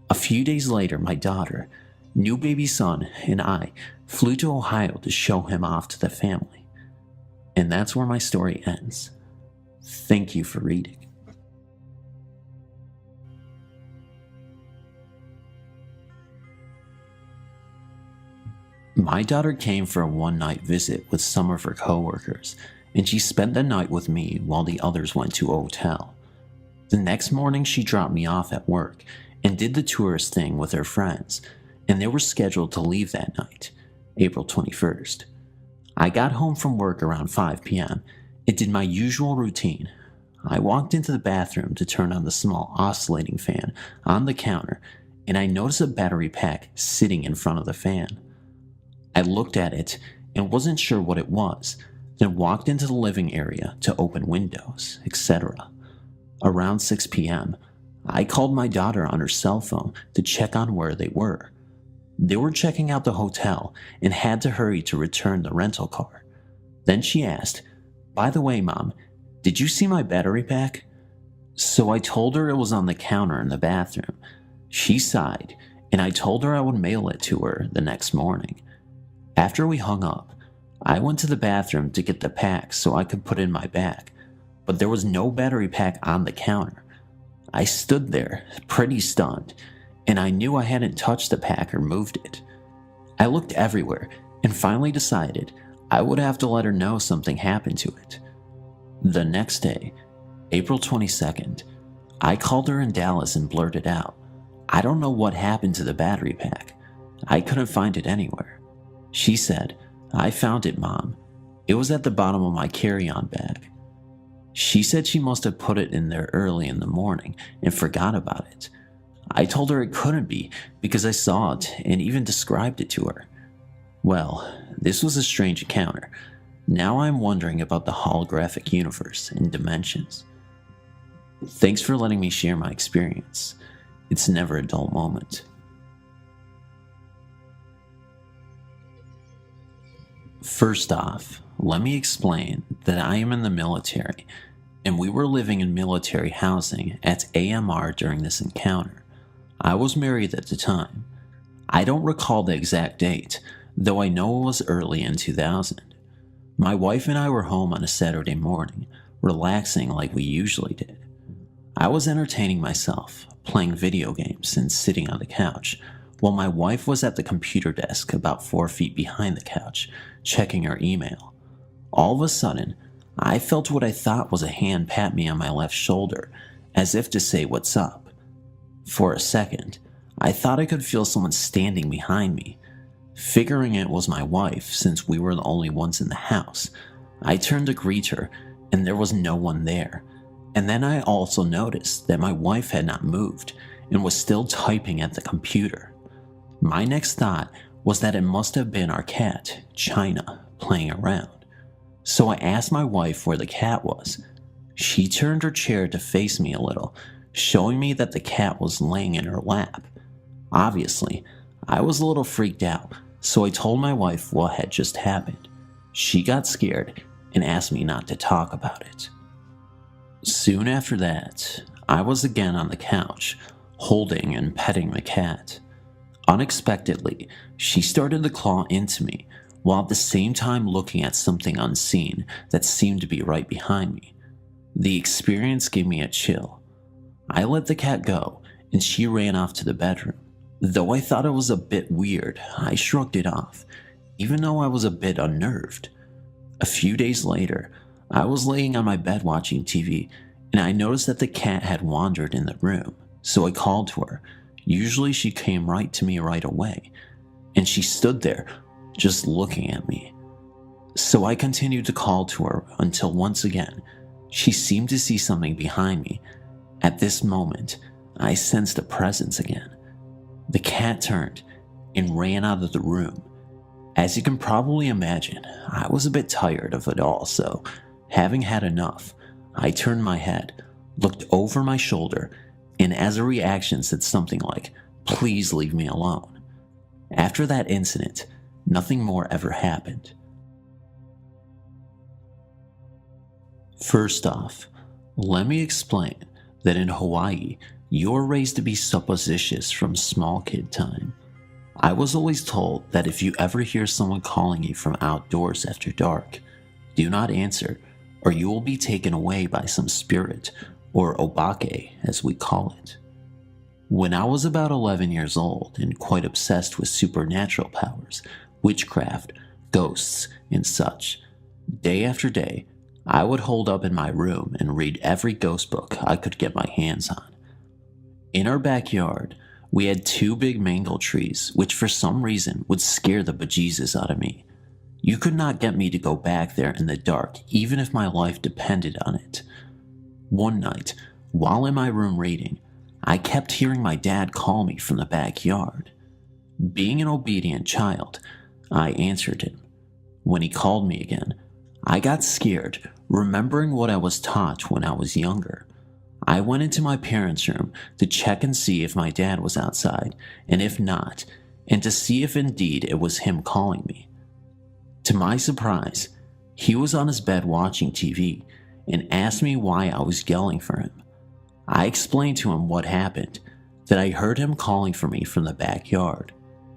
A few days later, my daughter, new baby son, and I flew to Ohio to show him off to the family. And that's where my story ends. Thank you for reading. My daughter came for a one-night visit with some of her coworkers, and she spent the night with me while the others went to a hotel. The next morning, she dropped me off at work and did the tourist thing with her friends, and they were scheduled to leave that night, April 21st. I got home from work around 5 p.m. and did my usual routine. I walked into the bathroom to turn on the small oscillating fan on the counter, and I noticed a battery pack sitting in front of the fan. I looked at it and wasn't sure what it was, then walked into the living area to open windows, etc. Around 6 p.m., I called my daughter on her cell phone to check on where they were. They were checking out the hotel and had to hurry to return the rental car. Then she asked, "By the way, Mom, did you see my battery pack?" So I told her it was on the counter in the bathroom. She sighed, and I told her I would mail it to her the next morning. After we hung up, I went to the bathroom to get the pack so I could put it in my bag, but there was no battery pack on the counter. I stood there, pretty stunned, and I knew I hadn't touched the pack or moved it. I looked everywhere and finally decided I would have to let her know something happened to it. The next day, April 22nd, I called her in Dallas and blurted out, "I don't know what happened to the battery pack. I couldn't find it anywhere." She said, "I found it, Mom. It was at the bottom of my carry-on bag." She said she must have put it in there early in the morning and forgot about it. I told her it couldn't be because I saw it and even described it to her. Well, this was a strange encounter. Now I'm wondering about the holographic universe and dimensions. Thanks for letting me share my experience. It's never a dull moment. First off, let me explain that I am in the military, and we were living in military housing at AMR during this encounter. I was married at the time. I don't recall the exact date, though I know it was early in 2000. My wife and I were home on a Saturday morning, relaxing like we usually did. I was entertaining myself, playing video games and sitting on the couch, while my wife was at the computer desk about 4 feet behind the couch, checking her email. All of a sudden, I felt what I thought was a hand pat me on my left shoulder, as if to say what's up. For a second, I thought I could feel someone standing behind me. Figuring it was my wife, since we were the only ones in the house, I turned to greet her, and there was no one there. And then I also noticed that my wife had not moved and was still typing at the computer. My next thought was that it must have been our cat, China, playing around. So I asked my wife where the cat was. She turned her chair to face me a little, showing me that the cat was laying in her lap. Obviously, I was a little freaked out, so I told my wife what had just happened. She got scared and asked me not to talk about it. Soon after that, I was again on the couch, holding and petting the cat. Unexpectedly, she started to claw into me, while at the same time looking at something unseen that seemed to be right behind me. The experience gave me a chill. I let the cat go, and she ran off to the bedroom. Though I thought it was a bit weird, I shrugged it off, even though I was a bit unnerved. A few days later, I was laying on my bed watching TV, and I noticed that the cat had wandered in the room, so I called to her. Usually she came right to me right away, and she stood there, just looking at me. So I continued to call to her until once again, she seemed to see something behind me. At this moment, I sensed a presence again. The cat turned and ran out of the room. As you can probably imagine, I was a bit tired of it all, so having had enough, I turned my head, looked over my shoulder, and as a reaction said something like, "Please leave me alone." After that incident, nothing more ever happened. First off, let me explain that in Hawaii, you're raised to be suppositious from small kid time. I was always told that if you ever hear someone calling you from outdoors after dark, do not answer, or you will be taken away by some spirit, or obake as we call it. When I was about 11 years old and quite obsessed with supernatural powers, witchcraft, ghosts, and such, day after day, I would hold up in my room and read every ghost book I could get my hands on. In our backyard, we had 2 big mango trees, which for some reason would scare the bejesus out of me. You could not get me to go back there in the dark, even if my life depended on it. One night, while in my room reading, I kept hearing my dad call me from the backyard. Being an obedient child, I answered him. When he called me again, I got scared, remembering what I was taught when I was younger. I went into my parents' room to check and see if my dad was outside, and if not, and to see if indeed it was him calling me. To my surprise, he was on his bed watching TV and asked me why I was yelling for him. I explained to him what happened, that I heard him calling for me from the backyard.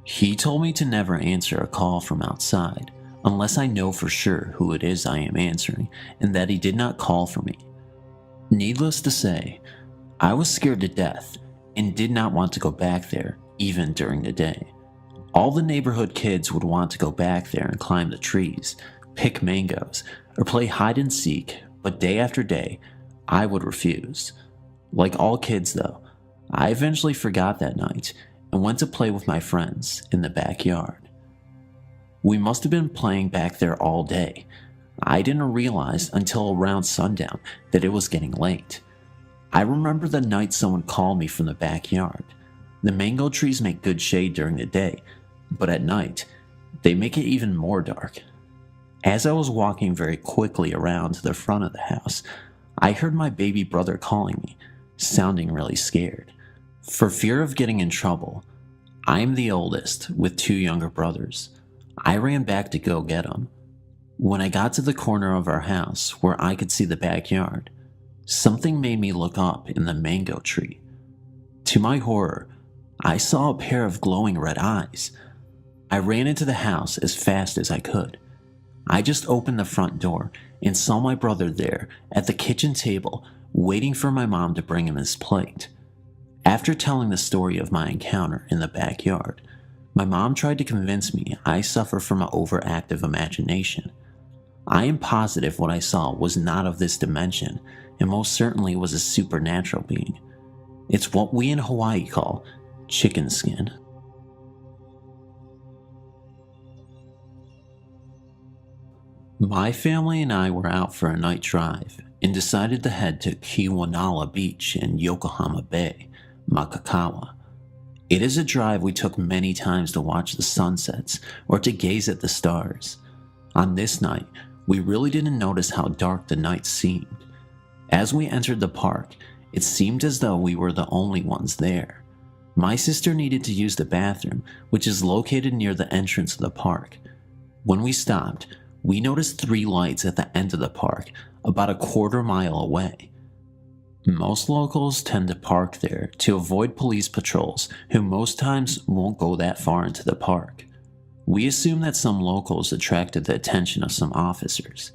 He told me to never answer a call from outside, unless I know for sure who it is I am answering, and that he did not call for me. Needless to say, I was scared to death and did not want to go back there, even during the day. All the neighborhood kids would want to go back there and climb the trees, pick mangoes, or play hide and seek, but day after day, I would refuse. Like all kids though, I eventually forgot that night and went to play with my friends in the backyard. We must have been playing back there all day. I didn't realize until around sundown that it was getting late. I remember the night someone called me from the backyard. The mango trees make good shade during the day, but at night, they make it even more dark. As I was walking very quickly around to the front of the house, I heard my baby brother calling me, sounding really scared. For fear of getting in trouble, I am the oldest with 2 younger brothers. I ran back to go get him. When I got to the corner of our house where I could see the backyard, something made me look up in the mango tree. To my horror, I saw a pair of glowing red eyes. I ran into the house as fast as I could. I just opened the front door and saw my brother there at the kitchen table waiting for my mom to bring him his plate. After telling the story of my encounter in the backyard, my mom tried to convince me I suffer from an overactive imagination. I am positive what I saw was not of this dimension and most certainly was a supernatural being. It's what we in Hawaii call chicken skin. My family and I were out for a night drive and decided to head to Kiwanala Beach in Yokohama Bay, Makakawa. It is a drive we took many times to watch the sunsets or to gaze at the stars. On this night, we really didn't notice how dark the night seemed. As we entered the park, it seemed as though we were the only ones there. My sister needed to use the bathroom, which is located near the entrance of the park. When we stopped, we noticed 3 lights at the end of the park, about a quarter mile away. Most locals tend to park there to avoid police patrols who most times won't go that far into the park. We assume that some locals attracted the attention of some officers.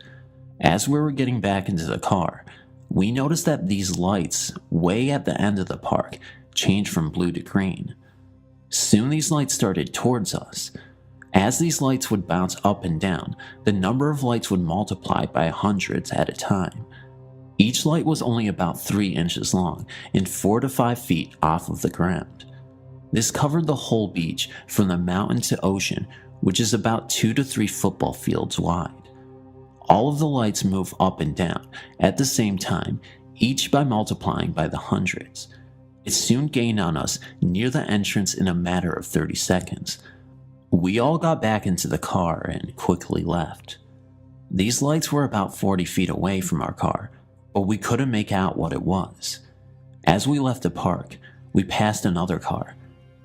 As we were getting back into the car, we noticed that these lights way at the end of the park changed from blue to green. Soon these lights started towards us. As these lights would bounce up and down, the number of lights would multiply by hundreds at a time. Each light was only about 3 inches long and 4 to 5 feet off of the ground. This covered the whole beach from the mountain to ocean, which is about 2 to 3 football fields wide. All of the lights move up and down at the same time, each by multiplying by the hundreds. It soon gained on us near the entrance in a matter of 30 seconds. We all got back into the car and quickly left. These lights were about 40 feet away from our car, but we couldn't make out what it was. As we left the park, we passed another car.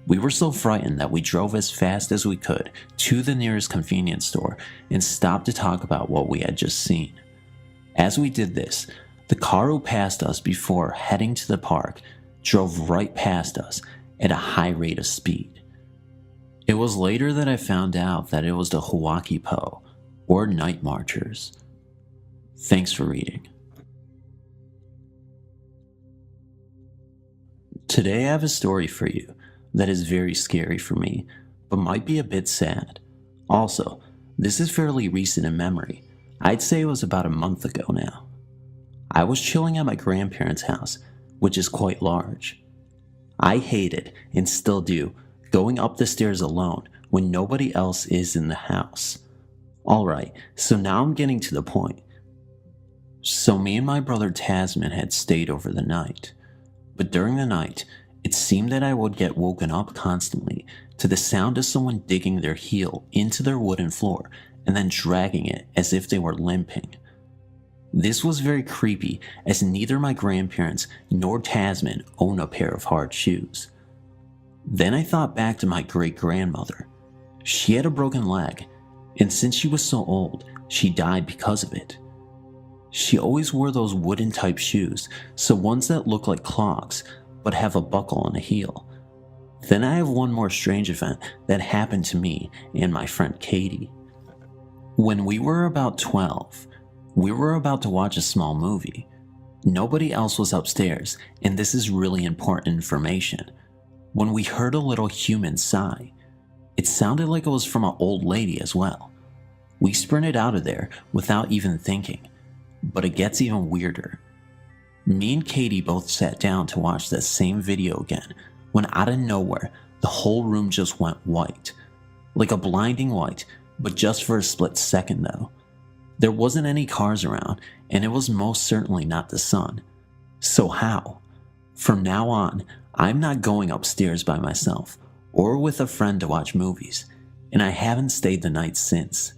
We were so frightened that we drove as fast as we could to the nearest convenience store and stopped to talk about what we had just seen. As we did this, the car who passed us before heading to the park drove right past us at a high rate of speed. It was later that I found out that it was the Hawaii Po, or Night Marchers. Thanks for reading. Today I have a story for you that is very scary for me, but might be a bit sad. Also, this is fairly recent in memory. I'd say it was about a month ago now. I was chilling at my grandparents' house, which is quite large. I hated, and still do, going up the stairs alone when nobody else is in the house. Alright, so now I'm getting to the point. So me and my brother Tasman had stayed over the night, but during the night, it seemed that I would get woken up constantly to the sound of someone digging their heel into their wooden floor and then dragging it as if they were limping. This was very creepy, as neither my grandparents nor Tasman own a pair of hard shoes. Then I thought back to my great-grandmother. She had a broken leg, and since she was so old, she died because of it. She always wore those wooden-type shoes, so ones that look like clogs, but have a buckle and a heel. Then I have one more strange event that happened to me and my friend Katie. When we were about 12, we were about to watch a small movie. Nobody else was upstairs, and this is really important information. When we heard a little human sigh, it sounded like it was from an old lady as well. We sprinted out of there without even thinking, but it gets even weirder. Me and Katie both sat down to watch that same video again when out of nowhere, the whole room just went white. Like a blinding white, but just for a split second though. There wasn't any cars around, and it was most certainly not the sun. So how? From now on, I'm not going upstairs by myself or with a friend to watch movies, and I haven't stayed the night since.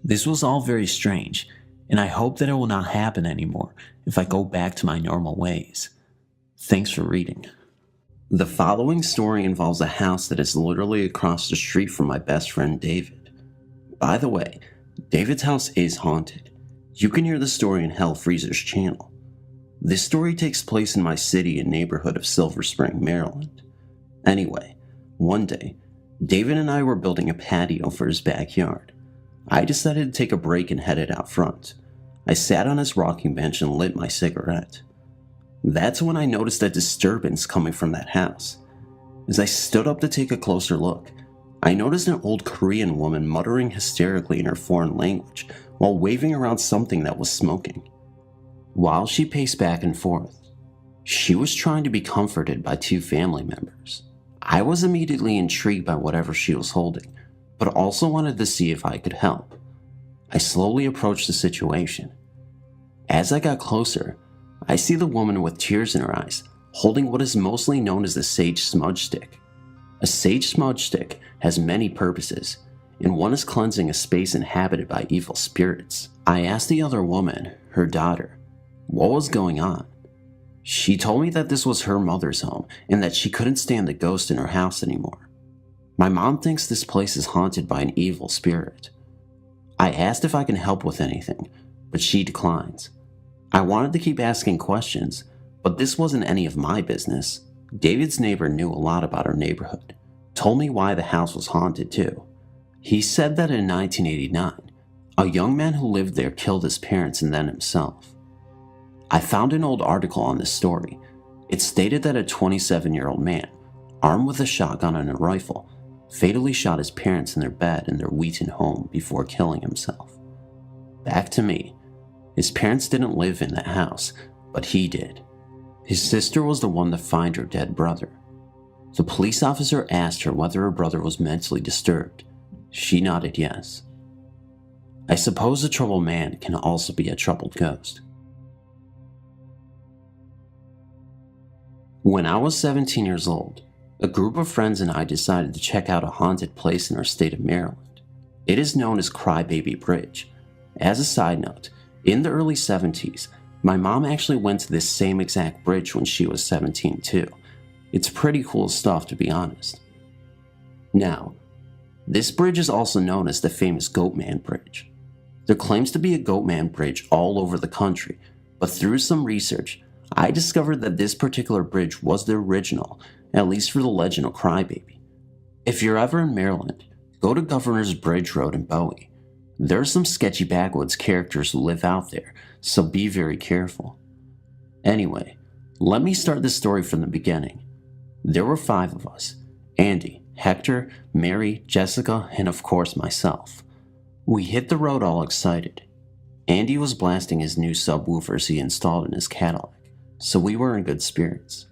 This was all very strange, and I hope that it will not happen anymore if I go back to my normal ways. Thanks for reading. The following story involves a house that is literally across the street from my best friend David. By the way, David's house is haunted. You can hear the story in Hell Freezer's channel. This story takes place in my city and neighborhood of Silver Spring, Maryland. Anyway, one day, David and I were building a patio for his backyard. I decided to take a break and headed out front. I sat on his rocking bench and lit my cigarette. That's when I noticed a disturbance coming from that house. As I stood up to take a closer look, I noticed an old Korean woman muttering hysterically in her foreign language while waving around something that was smoking. While she paced back and forth, she was trying to be comforted by 2 family members. I was immediately intrigued by whatever she was holding, but also wanted to see if I could help. I slowly approached the situation. As I got closer, I see the woman with tears in her eyes, holding what is mostly known as a sage smudge stick. A sage smudge stick has many purposes, and one is cleansing a space inhabited by evil spirits. I asked the other woman, her daughter, what was going on. She told me that this was her mother's home and that she couldn't stand the ghost in her house anymore. My mom thinks this place is haunted by an evil spirit. I asked if I can help with anything, but she declines. I wanted to keep asking questions, but this wasn't any of my business. David's neighbor knew a lot about our neighborhood, told me why the house was haunted too. He said that in 1989, a young man who lived there killed his parents and then himself. I found an old article on this story. It stated that a 27-year-old man, armed with a shotgun and a rifle, fatally shot his parents in their bed in their Wheaton home before killing himself. Back to me. His parents didn't live in that house, but he did. His sister was the one to find her dead brother. The police officer asked her whether her brother was mentally disturbed. She nodded yes. I suppose a troubled man can also be a troubled ghost. When I was 17 years old, a group of friends and I decided to check out a haunted place in our state of Maryland. It is known as Crybaby Bridge. As a side note, in the early 70s, my mom actually went to this same exact bridge when she was 17 too. It's pretty cool stuff, to be honest. Now, this bridge is also known as the famous Goatman Bridge. There claims to be a Goatman Bridge all over the country, but through some research, I discovered that this particular bridge was the original, at least for the legend of Crybaby. If you're ever in Maryland, go to Governor's Bridge Road in Bowie. There are some sketchy backwoods characters who live out there, so be very careful. Anyway, let me start this story from the beginning. There were 5 of us: Andy, Hector, Mary, Jessica, and of course myself. We hit the road all excited. Andy was blasting his new subwoofers he installed in his Cadillac, so we were in good spirits.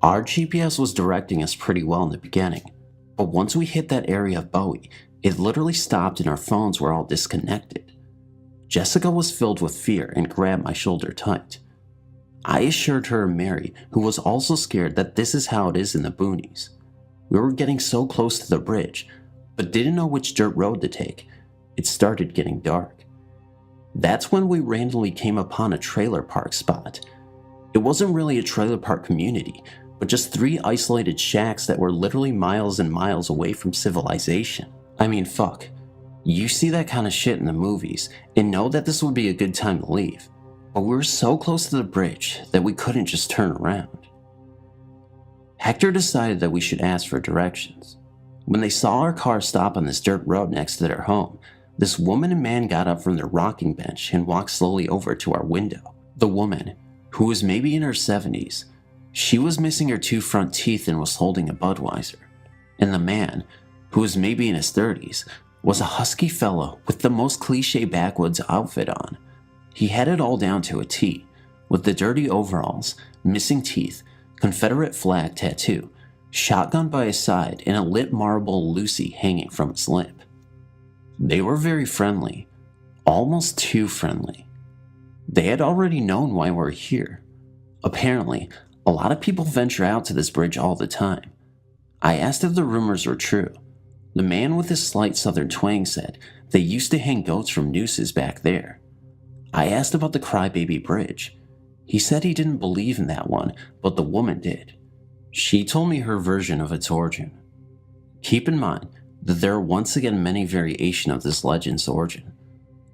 Our GPS was directing us pretty well in the beginning, but once we hit that area of Bowie, it literally stopped and our phones were all disconnected. Jessica was filled with fear and grabbed my shoulder tight. I assured her and Mary, who was also scared, that this is how it is in the boonies. We were getting so close to the bridge, but didn't know which dirt road to take. It started getting dark. That's when we randomly came upon a trailer park spot. It wasn't really a trailer park community, but just 3 isolated shacks that were literally miles and miles away from civilization. I mean, fuck. You see that kind of shit in the movies and know that this would be a good time to leave, but we were so close to the bridge that we couldn't just turn around. Hector decided that we should ask for directions. When they saw our car stop on this dirt road next to their home, this woman and man got up from their rocking bench and walked slowly over to our window. The woman, who was maybe in her 70s, she was missing her 2 front teeth and was holding a Budweiser. And the man, who was maybe in his 30s, was a husky fellow with the most cliche backwoods outfit on. He had it all down to a T, with the dirty overalls, missing teeth, Confederate flag tattoo, shotgun by his side, and a lit marble Lucy hanging from his lip. They were very friendly, almost too friendly. They had already known why we were here. Apparently, a lot of people venture out to this bridge all the time. I asked if the rumors were true. The man with his slight southern twang said they used to hang goats from nooses back there. I asked about the Crybaby Bridge. He said he didn't believe in that one, but the woman did. She told me her version of its origin. Keep in mind that there are once again many variations of this legend's origin.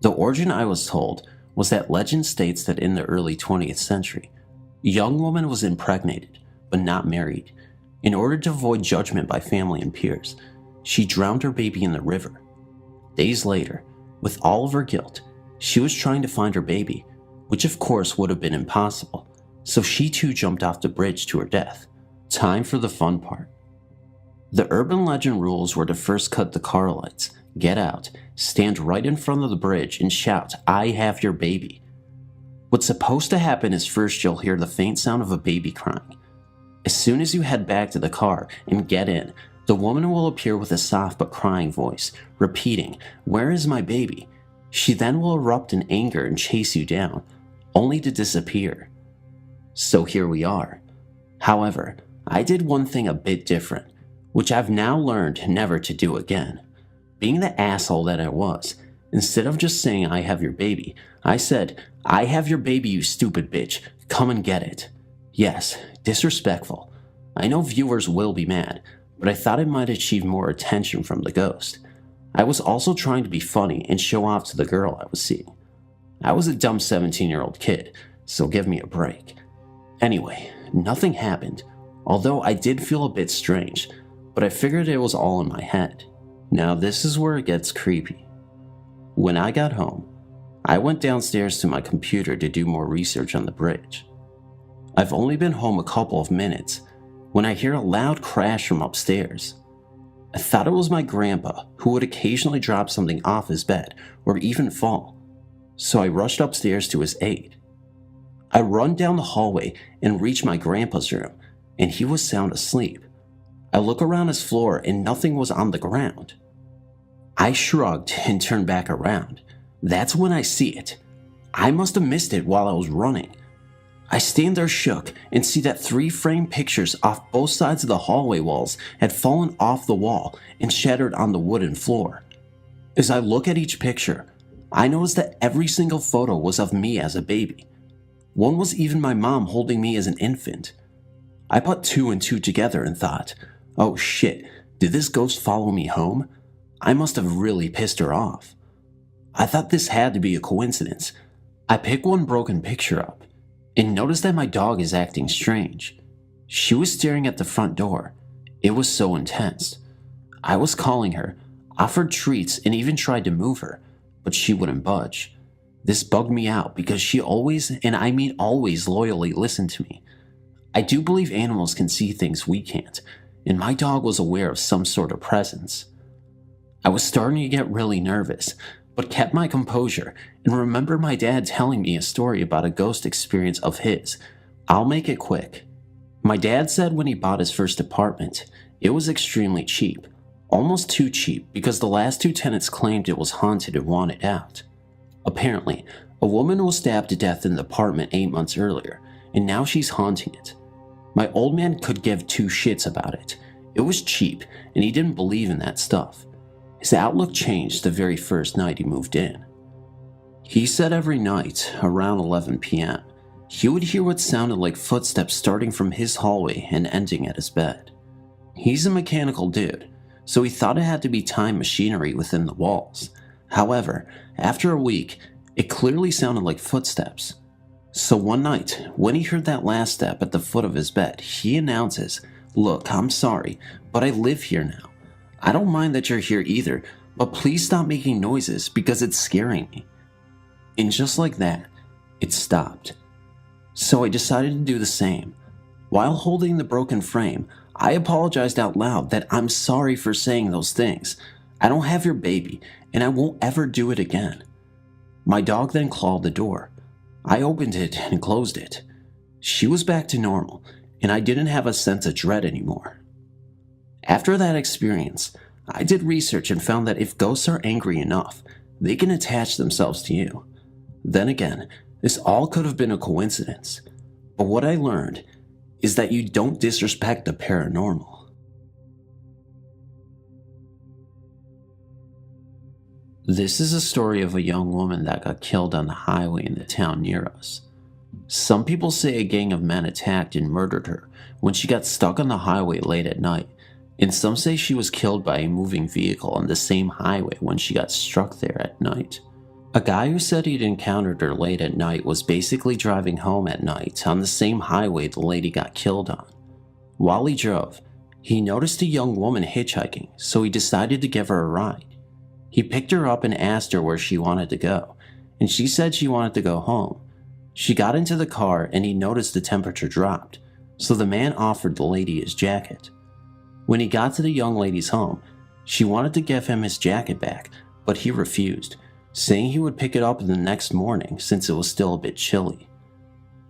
The origin I was told was that legend states that in the early 20th century, a young woman was impregnated, but not married. In order to avoid judgment by family and peers, she drowned her baby in the river. Days later, with all of her guilt, she was trying to find her baby, which of course would have been impossible, so she too jumped off the bridge to her death. Time for the fun part. The urban legend rules were to first cut the car lights, get out, stand right in front of the bridge and shout, "I have your baby." What's supposed to happen is first you'll hear the faint sound of a baby crying. As soon as you head back to the car and get in, the woman will appear with a soft but crying voice, repeating, "Where is my baby?" She then will erupt in anger and chase you down, only to disappear. So here we are. However, I did one thing a bit different, which I've now learned never to do again. Being the asshole that I was, instead of just saying "I have your baby," I said, "I have your baby, you stupid bitch, come and get it." Yes, disrespectful. I know viewers will be mad, but I thought it might achieve more attention from the ghost. I was also trying to be funny and show off to the girl I was seeing. I was a dumb 17-year-old kid, so give me a break. Anyway, nothing happened, although I did feel a bit strange, but I figured it was all in my head. Now this is where it gets creepy. When I got home, I went downstairs to my computer to do more research on the bridge. I've only been home a couple of minutes when I hear a loud crash from upstairs. I thought it was my grandpa, who would occasionally drop something off his bed or even fall, so I rushed upstairs to his aid. I run down the hallway and reach my grandpa's room, and he was sound asleep. I look around his floor and nothing was on the ground. I shrugged and turned back around. That's when I see it. I must have missed it while I was running. I stand there shook and see that 3 framed pictures off both sides of the hallway walls had fallen off the wall and shattered on the wooden floor. As I look at each picture, I notice that every single photo was of me as a baby. One was even my mom holding me as an infant. I put 2 and 2 together and thought, oh shit, did this ghost follow me home? I must have really pissed her off. I thought this had to be a coincidence. I pick one broken picture up and notice that my dog is acting strange. She was staring at the front door. It was so intense. I was calling her, offered treats, and even tried to move her, but she wouldn't budge. This bugged me out because she always, and I mean always, loyally listened to me. I do believe animals can see things we can't, and my dog was aware of some sort of presence. I was starting to get really nervous, but kept my composure and remembered my dad telling me a story about a ghost experience of his. I'll make it quick. My dad said when he bought his first apartment, it was extremely cheap, almost too cheap because the last 2 tenants claimed it was haunted and wanted out. Apparently, a woman was stabbed to death in the apartment 8 months earlier, and now she's haunting it. My old man could give 2 shits about it. It was cheap, and he didn't believe in that stuff. His outlook changed the very first night he moved in. He said every night, around 11 p.m., he would hear what sounded like footsteps starting from his hallway and ending at his bed. He's a mechanical dude, so he thought it had to be time machinery within the walls. However, after a week, it clearly sounded like footsteps. So one night, when he heard that last step at the foot of his bed, he announces, "Look, I'm sorry, but I live here now. I don't mind that you're here either, but please stop making noises because it's scaring me." And just like that, it stopped. So I decided to do the same. While holding the broken frame, I apologized out loud that I'm sorry for saying those things. I don't have your baby, and I won't ever do it again. My dog then clawed the door. I opened it and closed it. She was back to normal, and I didn't have a sense of dread anymore. After that experience, I did research and found that if ghosts are angry enough, they can attach themselves to you. Then again, this all could have been a coincidence, but what I learned is that you don't disrespect the paranormal. This is a story of a young woman that got killed on the highway in the town near us. Some people say a gang of men attacked and murdered her when she got stuck on the highway late at night, and some say she was killed by a moving vehicle on the same highway when she got struck there at night. A guy who said he'd encountered her late at night was basically driving home at night on the same highway the lady got killed on. While he drove, he noticed a young woman hitchhiking, so he decided to give her a ride. He picked her up and asked her where she wanted to go, and she said she wanted to go home. She got into the car and he noticed the temperature dropped, so the man offered the lady his jacket. When he got to the young lady's home, she wanted to give him his jacket back, but he refused, saying he would pick it up the next morning since it was still a bit chilly.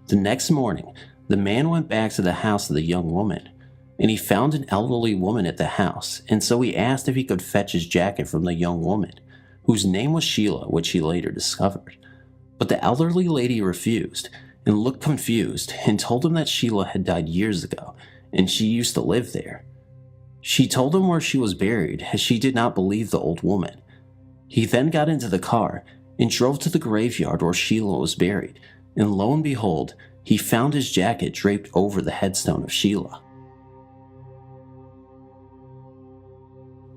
The next morning, the man went back to the house of the young woman, and he found an elderly woman at the house, and so he asked if he could fetch his jacket from the young woman, whose name was Sheila, which he later discovered. But the elderly lady refused and looked confused and told him that Sheila had died years ago, and she used to live there. She told him where she was buried, as she did not believe the old woman. He then got into the car and drove to the graveyard where Sheila was buried, and lo and behold, he found his jacket draped over the headstone of Sheila.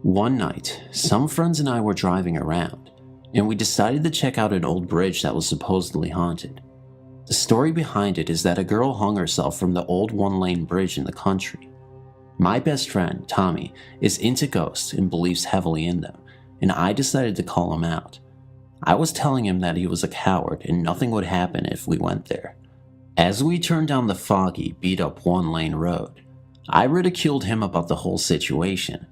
One night, some friends and I were driving around, and we decided to check out an old bridge that was supposedly haunted. The story behind it is that a girl hung herself from the old one-lane bridge in the country. My best friend, Tommy, is into ghosts and believes heavily in them, and I decided to call him out. I was telling him that he was a coward and nothing would happen if we went there. As we turned down the foggy, beat-up one-lane road, I ridiculed him about the whole situation,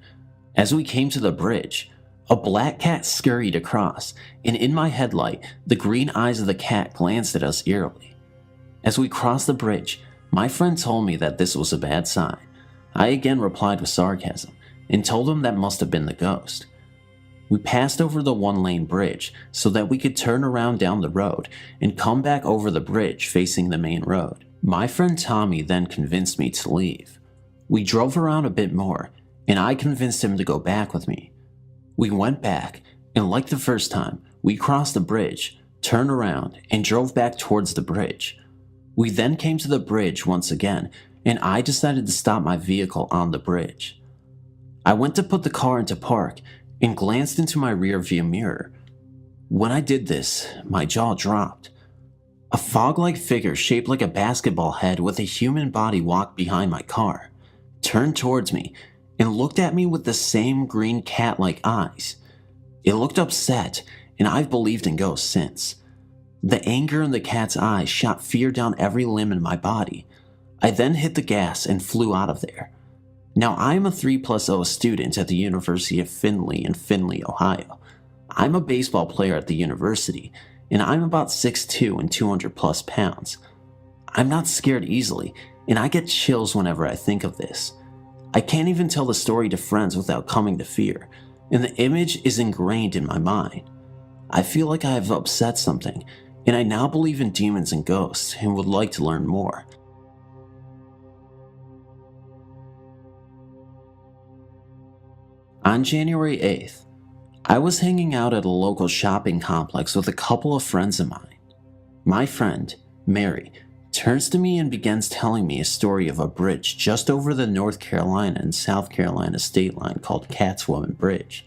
As we came to the bridge, a black cat scurried across, and in my headlight, the green eyes of the cat glanced at us eerily. As we crossed the bridge, my friend told me that this was a bad sign. I again replied with sarcasm, and told him that must have been the ghost. We passed over the one-lane bridge so that we could turn around down the road and come back over the bridge facing the main road. My friend Tommy then convinced me to leave. We drove around a bit more, and I convinced him to go back with me. We went back, and like the first time, we crossed the bridge, turned around, and drove back towards the bridge. We then came to the bridge once again, and I decided to stop my vehicle on the bridge. I went to put the car into park and glanced into my rear view mirror. When I did this, my jaw dropped. A fog-like figure shaped like a basketball head with a human body walked behind my car, turned towards me, and looked at me with the same green cat-like eyes. It looked upset, and I've believed in ghosts since. The anger in the cat's eyes shot fear down every limb in my body. I then hit the gas and flew out of there. Now, I am a 3+0 student at the University of Findlay in Findlay, Ohio. I'm a baseball player at the university, and I'm about 6'2" and 200 plus pounds. I'm not scared easily, and I get chills whenever I think of this. I can't even tell the story to friends without coming to fear, and the image is ingrained in my mind. I feel like I have upset something, and I now believe in demons and ghosts and would like to learn more. On January 8th, I was hanging out at a local shopping complex with a couple of friends of mine. My friend, Mary, turns to me and begins telling me a story of a bridge just over the North Carolina and South Carolina state line called Catswoman Bridge.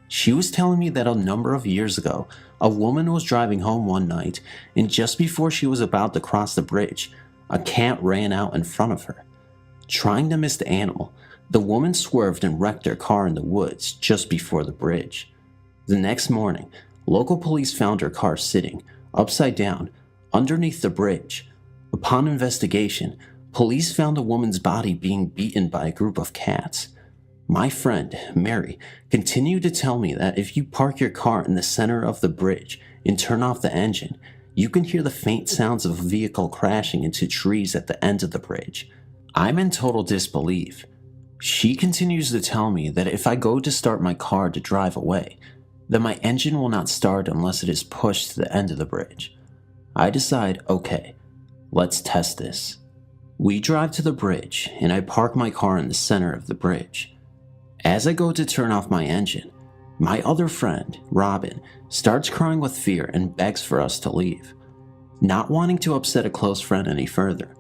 She was telling me that a number of years ago, a woman was driving home one night, and just before she was about to cross the bridge, a cat ran out in front of her. Trying to miss the animal, the woman swerved and wrecked her car in the woods just before the bridge. The next morning, local police found her car sitting, upside down, underneath the bridge. Upon investigation, police found the woman's body being beaten by a group of cats. My friend, Mary, continued to tell me that if you park your car in the center of the bridge and turn off the engine, you can hear the faint sounds of a vehicle crashing into trees at the end of the bridge. I'm in total disbelief. She continues to tell me that if I go to start my car to drive away, then my engine will not start unless it is pushed to the end of the bridge. I decide, okay, let's test this. We drive to the bridge, and I park my car in the center of the bridge. As I go to turn off my engine, my other friend, Robin, starts crying with fear and begs for us to leave. Not wanting to upset a close friend any further,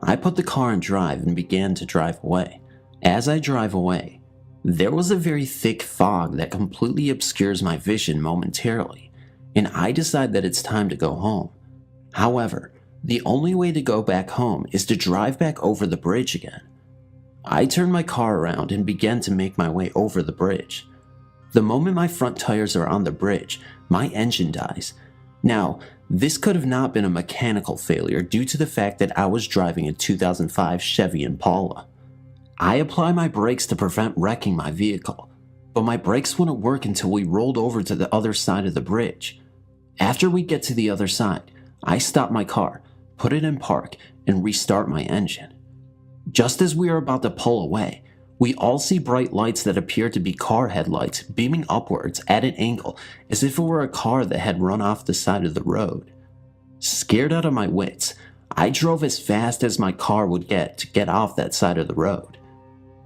I put the car in drive and began to drive away. As I drive away, there was a very thick fog that completely obscures my vision momentarily, and I decide that it's time to go home. However, the only way to go back home is to drive back over the bridge again. I turn my car around and begin to make my way over the bridge. The moment my front tires are on the bridge, my engine dies. Now, this could have not been a mechanical failure due to the fact that I was driving a 2005 Chevy Impala. I apply my brakes to prevent wrecking my vehicle, but my brakes wouldn't work until we rolled over to the other side of the bridge. After we get to the other side, I stop my car, put it in park, and restart my engine. Just as we are about to pull away, we all see bright lights that appear to be car headlights beaming upwards at an angle as if it were a car that had run off the side of the road. Scared out of my wits, I drove as fast as my car would get to get off that side of the road.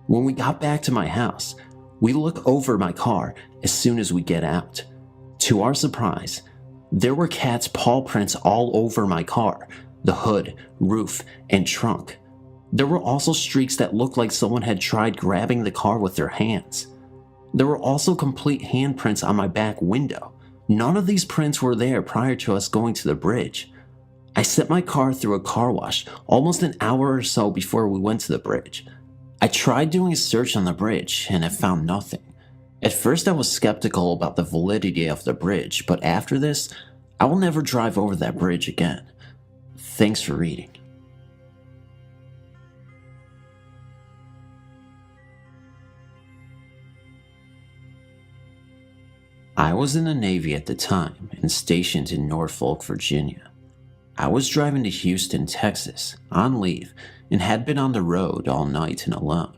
When we got back to my house, we look over my car as soon as we get out. To our surprise, there were cats' paw prints all over my car, the hood, roof, and trunk. There were also streaks that looked like someone had tried grabbing the car with their hands. There were also complete handprints on my back window. None of these prints were there prior to us going to the bridge. I sent my car through a car wash almost an hour or so before we went to the bridge. I tried doing a search on the bridge and have found nothing. At first I was skeptical about the validity of the bridge, but after this, I will never drive over that bridge again. Thanks for reading. I was in the Navy at the time and stationed in Norfolk, Virginia. I was driving to Houston, Texas, on leave, and had been on the road all night and alone.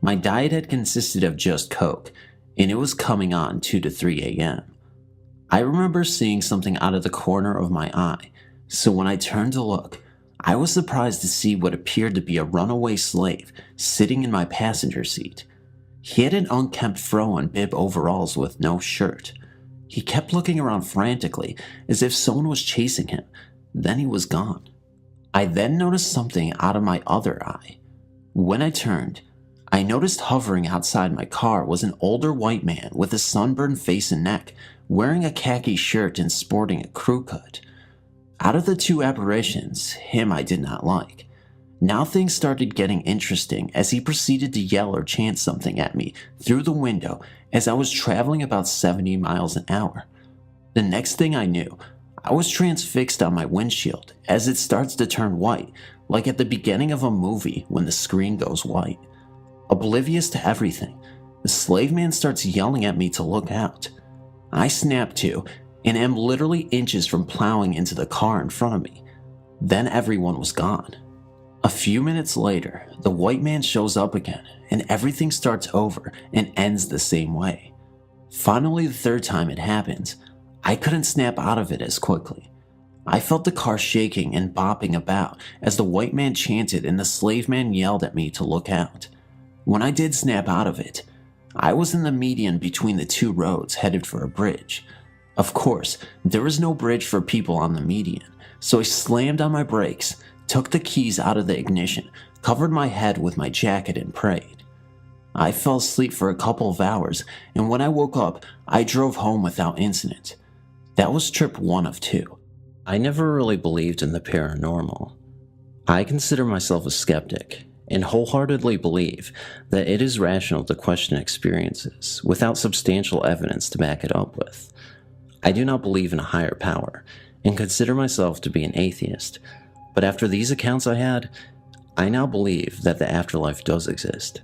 My diet had consisted of just Coke, and it was coming on 2 to 3 a.m. I remember seeing something out of the corner of my eye, so when I turned to look, I was surprised to see what appeared to be a runaway slave sitting in my passenger seat. He had an unkempt fro and bib overalls with no shirt. He kept looking around frantically as if someone was chasing him. Then he was gone. I then noticed something out of my other eye. When I turned, I noticed hovering outside my car was an older white man with a sunburned face and neck, wearing a khaki shirt and sporting a crew cut. Out of the two apparitions, him I did not like. Now things started getting interesting as he proceeded to yell or chant something at me through the window as I was traveling about 70 miles an hour. The next thing I knew, I was transfixed on my windshield as it starts to turn white, like at the beginning of a movie when the screen goes white. Oblivious to everything, the slave man starts yelling at me to look out. I snap to and am literally inches from plowing into the car in front of me. Then everyone was gone. A few minutes later, the white man shows up again and everything starts over and ends the same way. Finally, the third time it happens, I couldn't snap out of it as quickly. I felt the car shaking and bopping about as the white man chanted and the slave man yelled at me to look out. When I did snap out of it, I was in the median between the two roads headed for a bridge. Of course, there was no bridge for people on the median, so I slammed on my brakes, took the keys out of the ignition, covered my head with my jacket and prayed. I fell asleep for a couple of hours, and when I woke up, I drove home without incident. That was trip 1 of 2. I never really believed in the paranormal. I consider myself a skeptic and wholeheartedly believe that it is rational to question experiences without substantial evidence to back it up with. I do not believe in a higher power and consider myself to be an atheist, but after these accounts I had, I now believe that the afterlife does exist.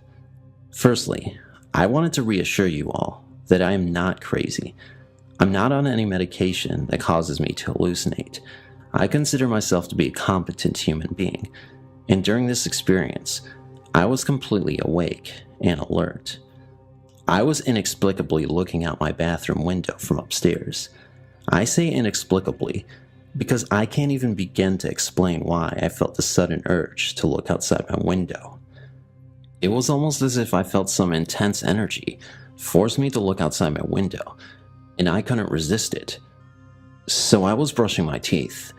Firstly, I wanted to reassure you all that I am not crazy. I'm not on any medication that causes me to hallucinate. I consider myself to be a competent human being, and during this experience, I was completely awake and alert. I was inexplicably looking out my bathroom window from upstairs. I say inexplicably because I can't even begin to explain why I felt the sudden urge to look outside my window. It was almost as if I felt some intense energy force me to look outside my window, and I couldn't resist it. So I was brushing my teeth,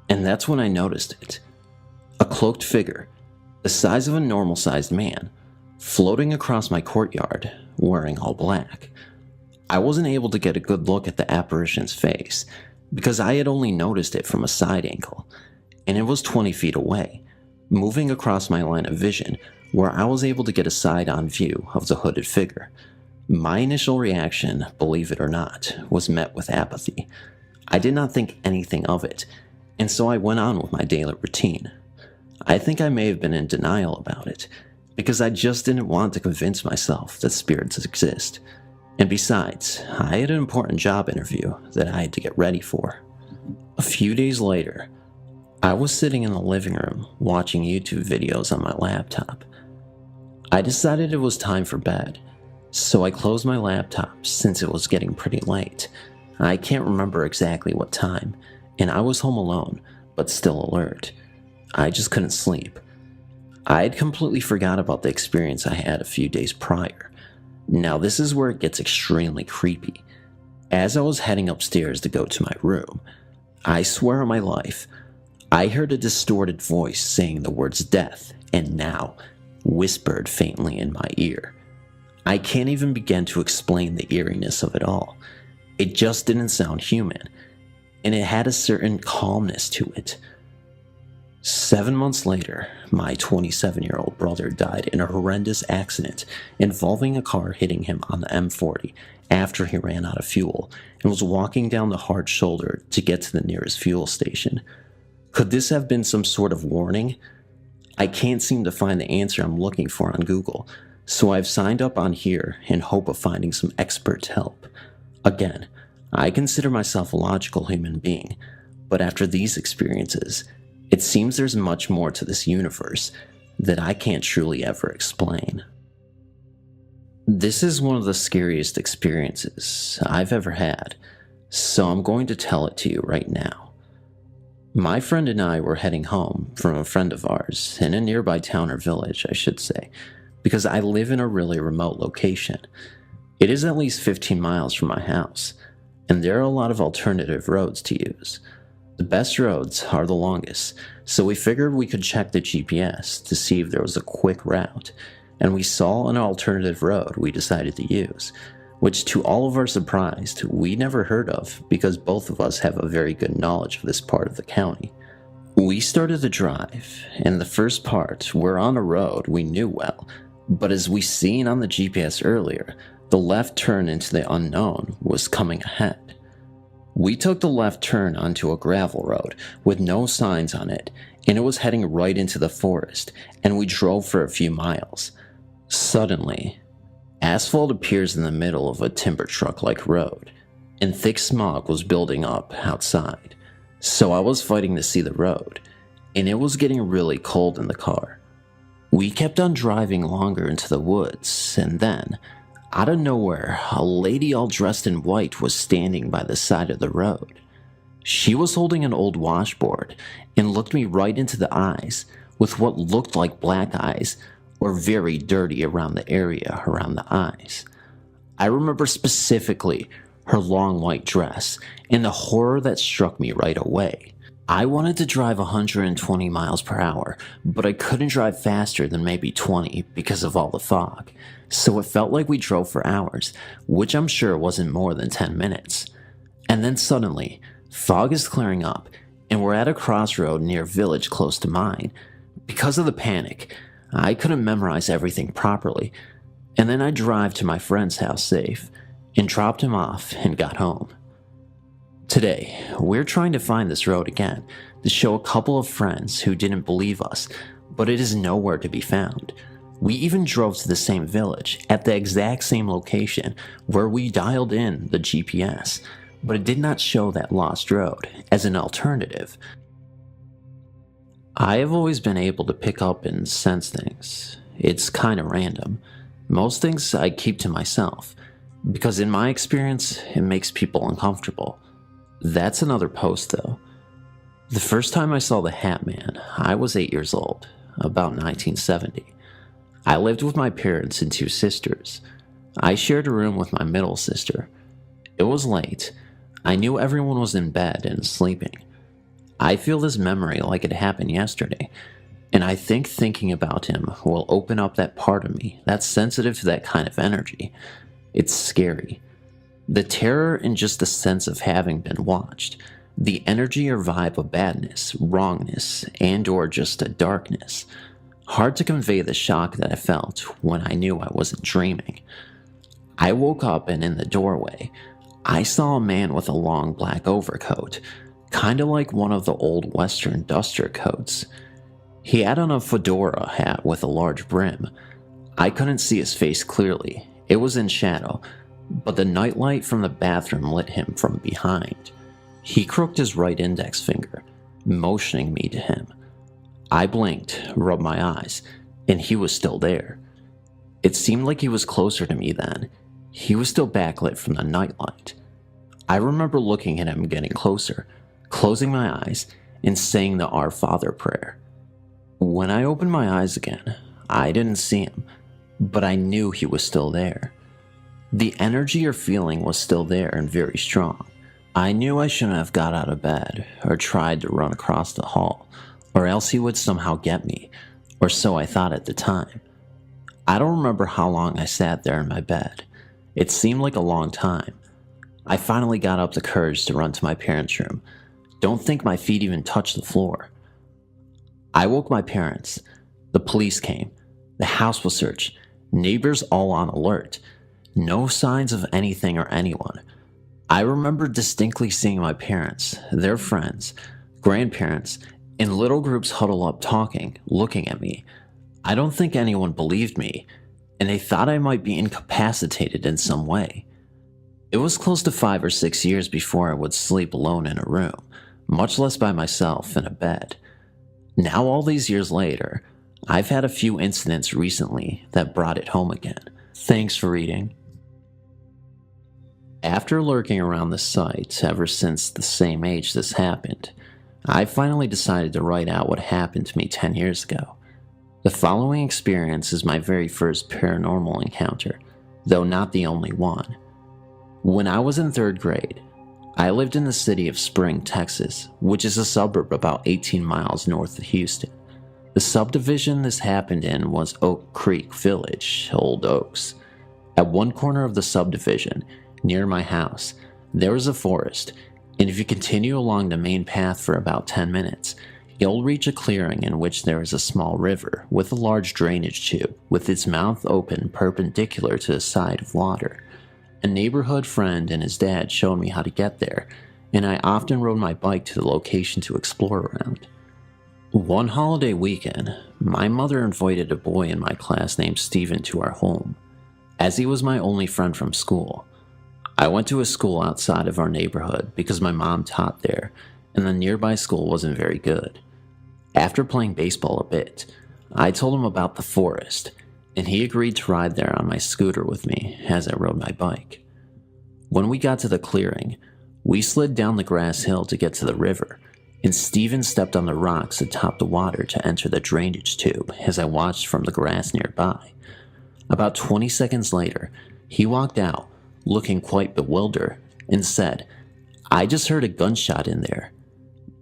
and that's when I noticed it. A cloaked figure, the size of a normal-sized man, floating across my courtyard, wearing all black. I wasn't able to get a good look at the apparition's face, because I had only noticed it from a side angle, and it was 20 feet away, moving across my line of vision, where I was able to get a side-on view of the hooded figure. My initial reaction, believe it or not, was met with apathy. I did not think anything of it, and so I went on with my daily routine. I think I may have been in denial about it, because I just didn't want to convince myself that spirits exist. And besides, I had an important job interview that I had to get ready for. A few days later, I was sitting in the living room watching YouTube videos on my laptop. I decided it was time for bed, so I closed my laptop since it was getting pretty late. I can't remember exactly what time, and I was home alone, but still alert. I just couldn't sleep. I had completely forgot about the experience I had a few days prior. Now this is where it gets extremely creepy. As I was heading upstairs to go to my room, I swear on my life, I heard a distorted voice saying the words death and now, whispered faintly in my ear. I can't even begin to explain the eeriness of it all. It just didn't sound human, and it had a certain calmness to it. 7 months later, my 27-year-old brother died in a horrendous accident involving a car hitting him on the M40 after he ran out of fuel and was walking down the hard shoulder to get to the nearest fuel station. Could this have been some sort of warning? I can't seem to find the answer I'm looking for on Google, so I've signed up on here in hope of finding some expert help. Again, I consider myself a logical human being, but after these experiences, it seems there's much more to this universe that I can't truly ever explain. This is one of the scariest experiences I've ever had, so I'm going to tell it to you right now. My friend and I were heading home from a friend of ours in a nearby town or village, I should say, because I live in a really remote location. It is at least 15 miles from my house, and there are a lot of alternative roads to use. The best roads are the longest, so we figured we could check the GPS to see if there was a quick route, and we saw an alternative road we decided to use, which to all of our surprise, we never heard of because both of us have a very good knowledge of this part of the county. We started the drive, and the first part, we're on a road we knew well, but as we seen on the GPS earlier, the left turn into the unknown was coming ahead. We took the left turn onto a gravel road with no signs on it, and it was heading right into the forest, and we drove for a few miles. Suddenly, asphalt appears in the middle of a timber truck-like road, and thick smog was building up outside. So I was fighting to see the road, and it was getting really cold in the car. We kept on driving longer into the woods, and then, out of nowhere, a lady all dressed in white was standing by the side of the road. She was holding an old washboard and looked me right into the eyes with what looked like black eyes, or very dirty around the area around the eyes. I remember specifically her long white dress and the horror that struck me right away. I wanted to drive 120 miles per hour, but I couldn't drive faster than maybe 20 because of all the fog, so it felt like we drove for hours, which I'm sure wasn't more than 10 minutes. And then suddenly, fog is clearing up, and we're at a crossroad near a village close to mine. Because of the panic, I couldn't memorize everything properly, and then I drive to my friend's house safe, and dropped him off and got home. Today, we're trying to find this road again to show a couple of friends who didn't believe us, but it is nowhere to be found. We even drove to the same village at the exact same location where we dialed in the GPS, but it did not show that lost road as an alternative. I have always been able to pick up and sense things. It's kind of random. Most things I keep to myself, because in my experience, it makes people uncomfortable. That's another post though. The first time I saw the Hat Man, I was 8 years old, about 1970. I lived with my parents and two sisters. I shared a room with my middle sister. It was late. I knew everyone was in bed and sleeping. I feel this memory like it happened yesterday, and I think thinking about him will open up that part of me that's sensitive to that kind of energy. It's scary. The terror and just the sense of having been watched, the energy or vibe of badness, wrongness, and or just a darkness. Hard to convey the shock that I felt when I knew I wasn't dreaming. I woke up and in the doorway, I saw a man with a long black overcoat, kind of like one of the old Western duster coats. He had on a fedora hat with a large brim. I couldn't see his face clearly, it was in shadow, but the nightlight from the bathroom lit him from behind. He crooked his right index finger, motioning me to him. I blinked, rubbed my eyes, and he was still there. It seemed like he was closer to me then. He was still backlit from the nightlight. I remember looking at him getting closer, closing my eyes, and saying the Our Father prayer. When I opened my eyes again, I didn't see him, but I knew he was still there. The energy or feeling was still there and very strong. I knew I shouldn't have got out of bed or tried to run across the hall, or else he would somehow get me, or so I thought at the time. I don't remember how long I sat there in my bed. It seemed like a long time. I finally got up the courage to run to my parents' room. Don't think my feet even touched the floor. I woke my parents. The police came. The house was searched. Neighbors all on alert. No signs of anything or anyone. I remember distinctly seeing my parents, their friends, grandparents, in little groups huddle up talking, looking at me. I don't think anyone believed me, and they thought I might be incapacitated in some way. It was close to 5 or 6 years before I would sleep alone in a room, much less by myself in a bed. Now, all these years later, I've had a few incidents recently that brought it home again. Thanks for reading. After lurking around the site ever since the same age this happened, I finally decided to write out what happened to me 10 years ago. The following experience is my very first paranormal encounter, though not the only one. When I was in 3rd grade, I lived in the city of Spring, Texas, which is a suburb about 18 miles north of Houston. The subdivision this happened in was Oak Creek Village, Old Oaks. At one corner of the subdivision, near my house, there is a forest, and if you continue along the main path for about 10 minutes, you'll reach a clearing in which there is a small river with a large drainage tube with its mouth open perpendicular to the side of water. A neighborhood friend and his dad showed me how to get there, and I often rode my bike to the location to explore around. One holiday weekend, my mother invited a boy in my class named Steven to our home, as he was my only friend from school. I went to a school outside of our neighborhood because my mom taught there, and the nearby school wasn't very good. After playing baseball a bit, I told him about the forest, and he agreed to ride there on my scooter with me as I rode my bike. When we got to the clearing, we slid down the grass hill to get to the river, and Steven stepped on the rocks atop the water to enter the drainage tube as I watched from the grass nearby. About 20 seconds later, he walked out, looking quite bewildered, and said, "I just heard a gunshot in there."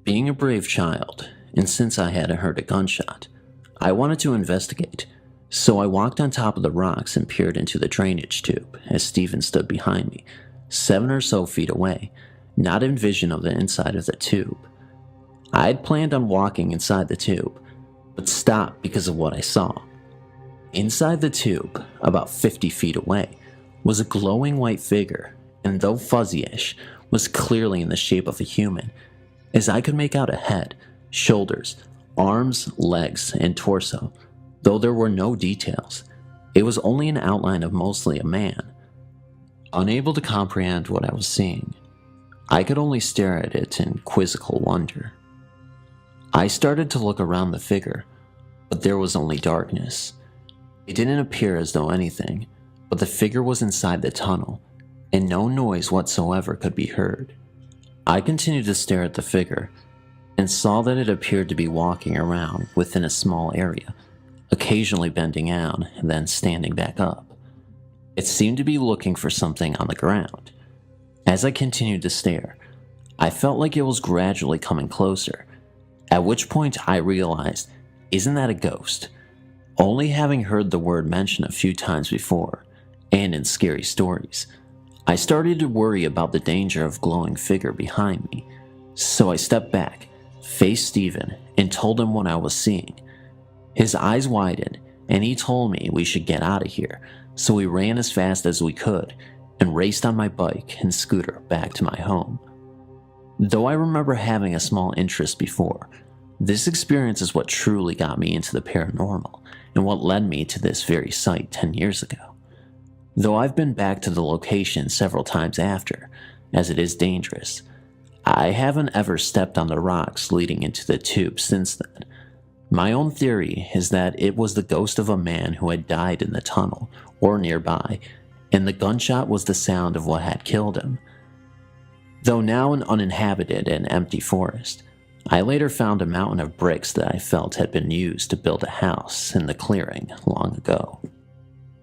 Being a brave child, and since I hadn't heard a gunshot, I wanted to investigate, so I walked on top of the rocks and peered into the drainage tube as Steven stood behind me, 7 or so feet away, not in vision of the inside of the tube. I had planned on walking inside the tube, but stopped because of what I saw. Inside the tube, about 50 feet away, was a glowing white figure, and though fuzzy-ish, was clearly in the shape of a human, as I could make out a head, shoulders, arms, legs, and torso, though there were no details. It was only an outline of mostly a man. Unable to comprehend what I was seeing, I could only stare at it in quizzical wonder. I started to look around the figure, but there was only darkness. It didn't appear as though anything, but the figure was inside the tunnel, and no noise whatsoever could be heard. I continued to stare at the figure, and saw that it appeared to be walking around within a small area, occasionally bending down and then standing back up. It seemed to be looking for something on the ground. As I continued to stare, I felt like it was gradually coming closer, at which point I realized, isn't that a ghost? Only having heard the word mentioned a few times before, and in scary stories, I started to worry about the danger of glowing figure behind me, so I stepped back, faced Steven, and told him what I was seeing. His eyes widened, and he told me we should get out of here, so we ran as fast as we could, and raced on my bike and scooter back to my home. Though I remember having a small interest before, this experience is what truly got me into the paranormal, and what led me to this very site 10 years ago. Though I've been back to the location several times after, as it is dangerous, I haven't ever stepped on the rocks leading into the tube since then. My own theory is that it was the ghost of a man who had died in the tunnel or nearby, and the gunshot was the sound of what had killed him. Though now an uninhabited and empty forest, I later found a mountain of bricks that I felt had been used to build a house in the clearing long ago.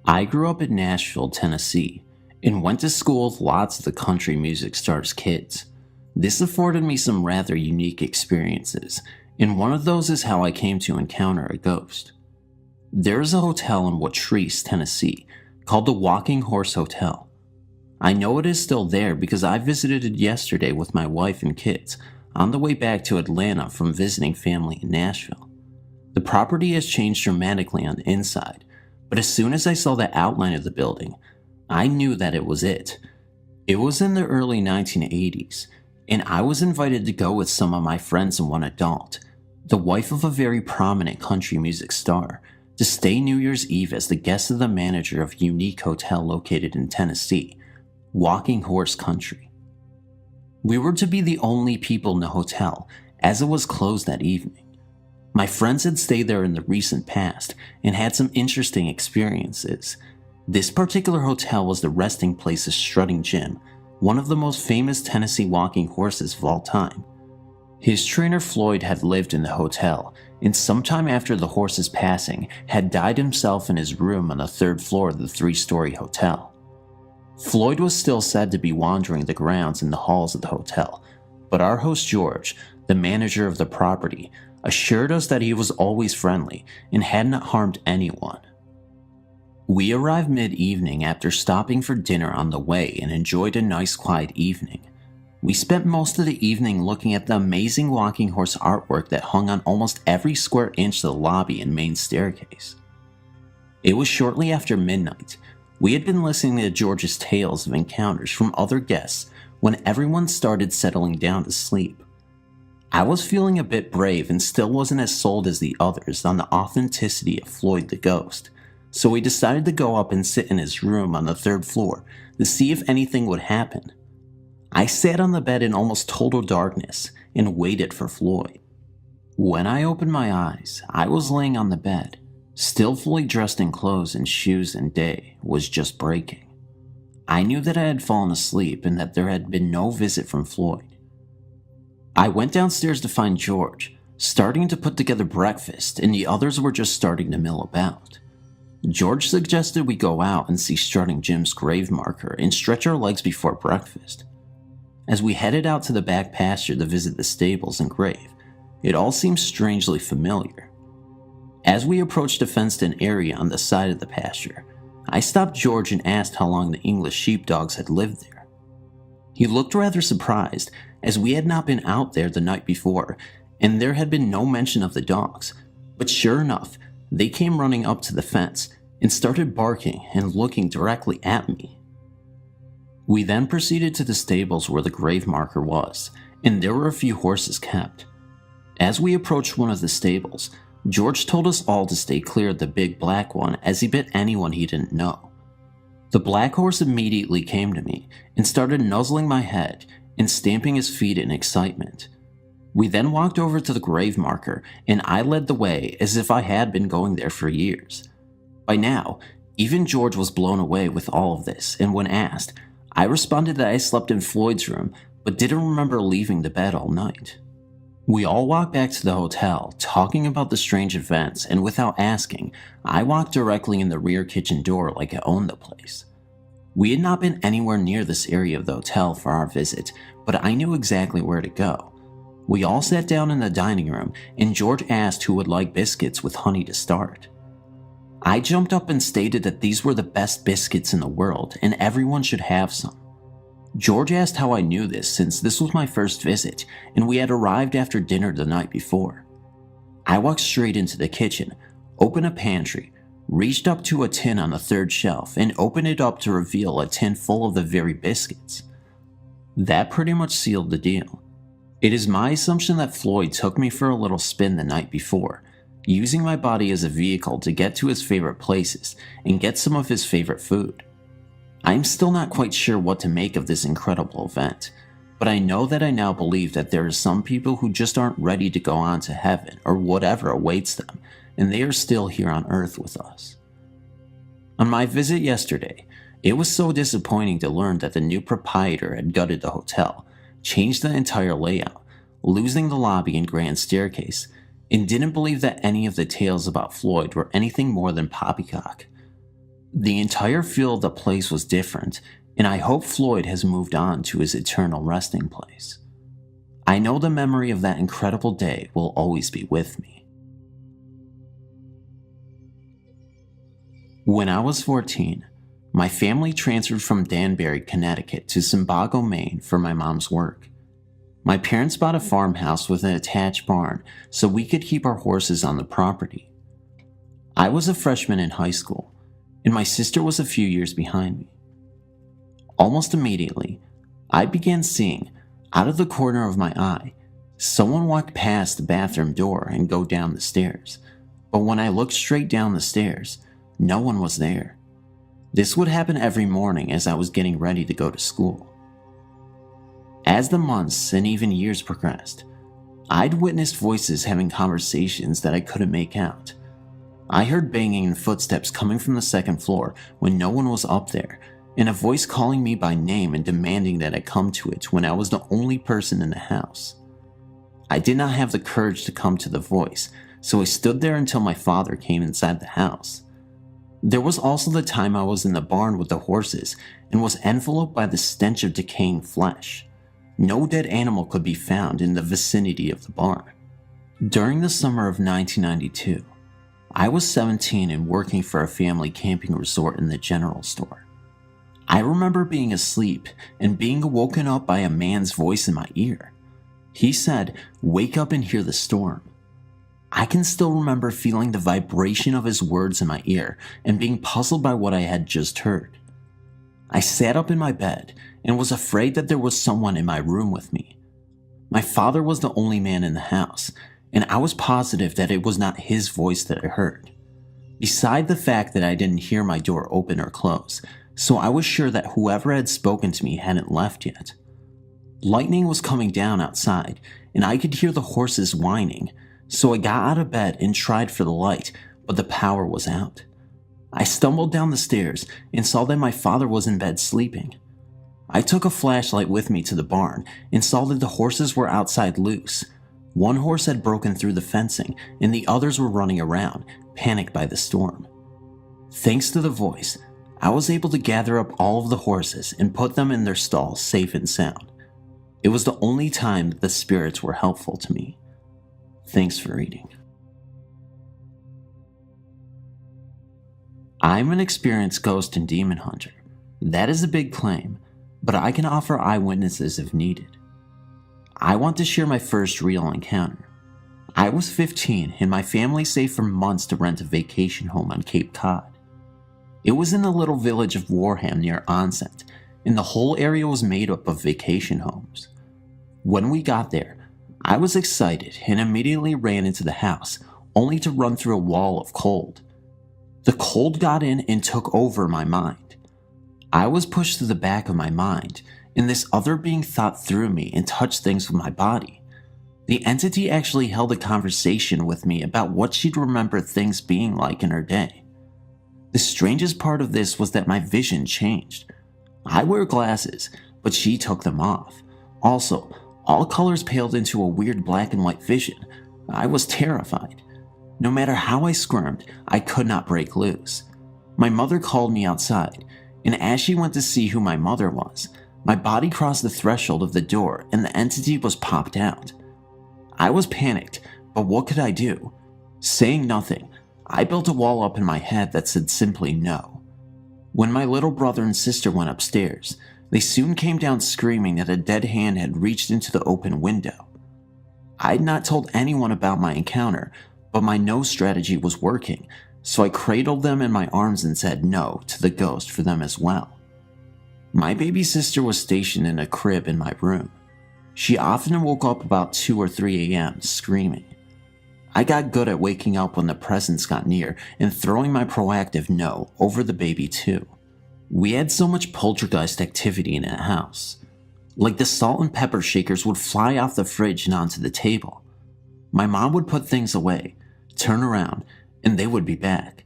I grew up in Nashville, Tennessee, and went to school with lots of the country music stars' kids. This afforded me some rather unique experiences, and one of those is how I came to encounter a ghost. There is a hotel in Watrice, Tennessee, called the Walking Horse Hotel. I know it is still there because I visited it yesterday with my wife and kids on the way back to Atlanta from visiting family in Nashville. The property has changed dramatically on the inside, but as soon as I saw the outline of the building, I knew that it was it. It was in the early 1980s, and I was invited to go with some of my friends and one adult, the wife of a very prominent country music star, to stay New Year's Eve as the guest of the manager of a unique hotel located in Tennessee, walking horse country. We were to be the only people in the hotel, as it was closed that evening. My friends had stayed there in the recent past and had some interesting experiences. This particular hotel was the resting place of Strutting Jim, one of the most famous Tennessee walking horses of all time. His trainer Floyd had lived in the hotel, and sometime after the horse's passing had died himself in his room on the 3rd floor of the 3-story hotel. Floyd was still said to be wandering the grounds in the halls of the hotel, but our host George, the manager of the property, assured us that he was always friendly and had not harmed anyone. We arrived mid-evening after stopping for dinner on the way and enjoyed a nice quiet evening. We spent most of the evening looking at the amazing walking horse artwork that hung on almost every square inch of the lobby and main staircase. It was shortly after midnight. We had been listening to George's tales of encounters from other guests when everyone started settling down to sleep. I was feeling a bit brave and still wasn't as sold as the others on the authenticity of Floyd the Ghost, so we decided to go up and sit in his room on the 3rd floor to see if anything would happen. I sat on the bed in almost total darkness and waited for Floyd. When I opened my eyes, I was laying on the bed, still fully dressed in clothes and shoes, and day was just breaking. I knew that I had fallen asleep and that there had been no visit from Floyd. I went downstairs to find George, starting to put together breakfast, and the others were just starting to mill about. George suggested we go out and see Strutting Jim's grave marker and stretch our legs before breakfast. As we headed out to the back pasture to visit the stables and grave, it all seemed strangely familiar. As we approached a fenced-in area on the side of the pasture, I stopped George and asked how long the English sheepdogs had lived there. He looked rather surprised, as we had not been out there the night before, and there had been no mention of the dogs, but sure enough, they came running up to the fence and started barking and looking directly at me. We then proceeded to the stables where the grave marker was, and there were a few horses kept. As we approached one of the stables, George told us all to stay clear of the big black one as he bit anyone he didn't know. The black horse immediately came to me and started nuzzling my head and stamping his feet in excitement. We then walked over to the grave marker and I led the way as if I had been going there for years. By now, even George was blown away with all of this, and when asked, I responded that I slept in Floyd's room but didn't remember leaving the bed all night. We all walked back to the hotel, talking about the strange events, and without asking, I walked directly in the rear kitchen door like I owned the place. We had not been anywhere near this area of the hotel for our visit, but I knew exactly where to go. We all sat down in the dining room, and George asked who would like biscuits with honey to start. I jumped up and stated that these were the best biscuits in the world, and everyone should have some. George asked how I knew this since this was my first visit, and we had arrived after dinner the night before. I walked straight into the kitchen, opened a pantry, reached up to a tin on the 3rd shelf, and opened it up to reveal a tin full of the very biscuits. That pretty much sealed the deal. It is my assumption that Floyd took me for a little spin the night before, using my body as a vehicle to get to his favorite places and get some of his favorite food. I'm still not quite sure what to make of this incredible event, but I know that I now believe that there are some people who just aren't ready to go on to heaven or whatever awaits them, and they are still here on earth with us. On my visit yesterday, it was so disappointing to learn that the new proprietor had gutted the hotel, changed the entire layout, losing the lobby and grand staircase, and didn't believe that any of the tales about Floyd were anything more than poppycock. The entire feel of the place was different, and I hope Floyd has moved on to his eternal resting place. I know the memory of that incredible day will always be with me. When I was 14, my family transferred from Danbury, Connecticut to Simbago, Maine for my mom's work. My parents bought a farmhouse with an attached barn so we could keep our horses on the property. I was a freshman in high school, and my sister was a few years behind me. Almost immediately, I began seeing, out of the corner of my eye, someone walk past the bathroom door and go down the stairs, but when I looked straight down the stairs, no one was there. This would happen every morning as I was getting ready to go to school. As the months and even years progressed, I'd witnessed voices having conversations that I couldn't make out. I heard banging and footsteps coming from the second floor when no one was up there, and a voice calling me by name and demanding that I come to it when I was the only person in the house. I did not have the courage to come to the voice, so I stood there until my father came inside the house. There was also the time I was in the barn with the horses and was enveloped by the stench of decaying flesh. No dead animal could be found in the vicinity of the barn. During the summer of 1992, I was 17 and working for a family camping resort in the general store. I remember being asleep and being woken up by a man's voice in my ear. He said, "Wake up and hear the storm." I can still remember feeling the vibration of his words in my ear and being puzzled by what I had just heard. I sat up in my bed and was afraid that there was someone in my room with me. My father was the only man in the house, and I was positive that it was not his voice that I heard. Beside the fact that I didn't hear my door open or close, so I was sure that whoever had spoken to me hadn't left yet. Lightning was coming down outside, and I could hear the horses whining, so I got out of bed and tried for the light, but the power was out. I stumbled down the stairs and saw that my father was in bed sleeping. I took a flashlight with me to the barn and saw that the horses were outside loose. One horse had broken through the fencing and the others were running around, panicked by the storm. Thanks to the voice, I was able to gather up all of the horses and put them in their stalls safe and sound. It was the only time that the spirits were helpful to me. Thanks for reading. I'm an experienced ghost and demon hunter. That is a big claim, but I can offer eyewitnesses if needed. I want to share my first real encounter. I was 15 and my family saved for months to rent a vacation home on Cape Cod. It was in the little village of Warham near Onset, and the whole area was made up of vacation homes. When we got there, I was excited and immediately ran into the house, only to run through a wall of cold. The cold got in and took over my mind. I was pushed to the back of my mind, and this other being thought through me and touched things with my body. The entity actually held a conversation with me about what she'd remember things being like in her day. The strangest part of this was that my vision changed. I wear glasses, but she took them off. Also, all colors paled into a weird black and white vision. I was terrified. No matter how I squirmed, I could not break loose. My mother called me outside, and as she went to see who my mother was, my body crossed the threshold of the door and the entity was popped out. I was panicked, but what could I do? Saying nothing, I built a wall up in my head that said simply no. When my little brother and sister went upstairs, they soon came down screaming that a dead hand had reached into the open window. I had not told anyone about my encounter, but my no strategy was working, so I cradled them in my arms and said no to the ghost for them as well. My baby sister was stationed in a crib in my room. She often woke up about 2 or 3 a.m. screaming. I got good at waking up when the presence got near and throwing my proactive no over the baby too. We had so much poltergeist activity in that house. Like the salt and pepper shakers would fly off the fridge and onto the table. My mom would put things away, turn around, and they would be back.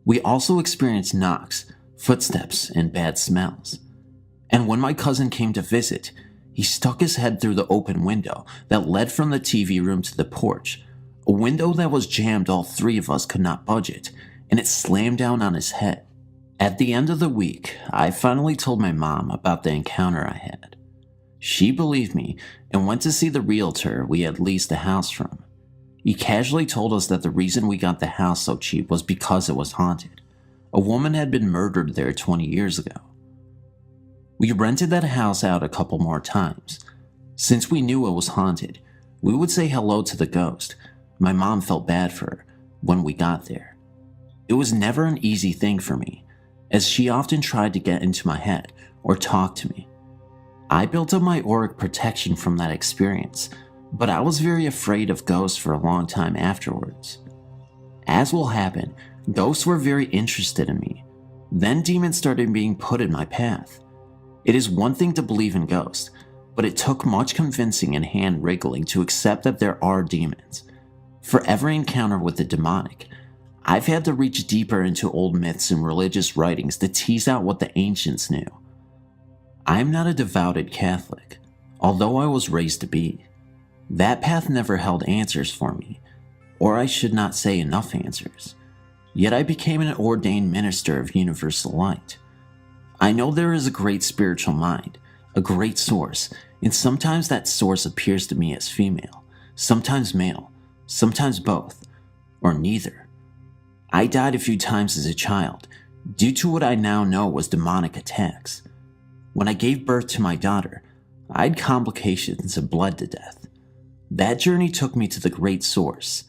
We also experienced knocks, footsteps, and bad smells. And when my cousin came to visit, he stuck his head through the open window that led from the TV room to the porch, a window that was jammed all 3 of us could not budge it, and it slammed down on his head. At the end of the week, I finally told my mom about the encounter I had. She believed me and went to see the realtor we had leased the house from. He casually told us that the reason we got the house so cheap was because it was haunted. A woman had been murdered there 20 years ago. We rented that house out a couple more times. Since we knew it was haunted, we would say hello to the ghost. My mom felt bad for her when we got there. It was never an easy thing for me, as she often tried to get into my head or talk to me. I built up my auric protection from that experience, but I was very afraid of ghosts for a long time afterwards. As will happen, ghosts were very interested in me. Then demons started being put in my path. It is one thing to believe in ghosts, but it took much convincing and hand wriggling to accept that there are demons. For every encounter with the demonic, I've had to reach deeper into old myths and religious writings to tease out what the ancients knew. I am not a devoted Catholic, although I was raised to be. That path never held answers for me, or I should not say enough answers. Yet I became an ordained minister of universal light. I know there is a great spiritual mind, a great source, and sometimes that source appears to me as female, sometimes male, sometimes both, or neither. I died a few times as a child, due to what I now know was demonic attacks. When I gave birth to my daughter, I had complications and bled to death. That journey took me to the great source,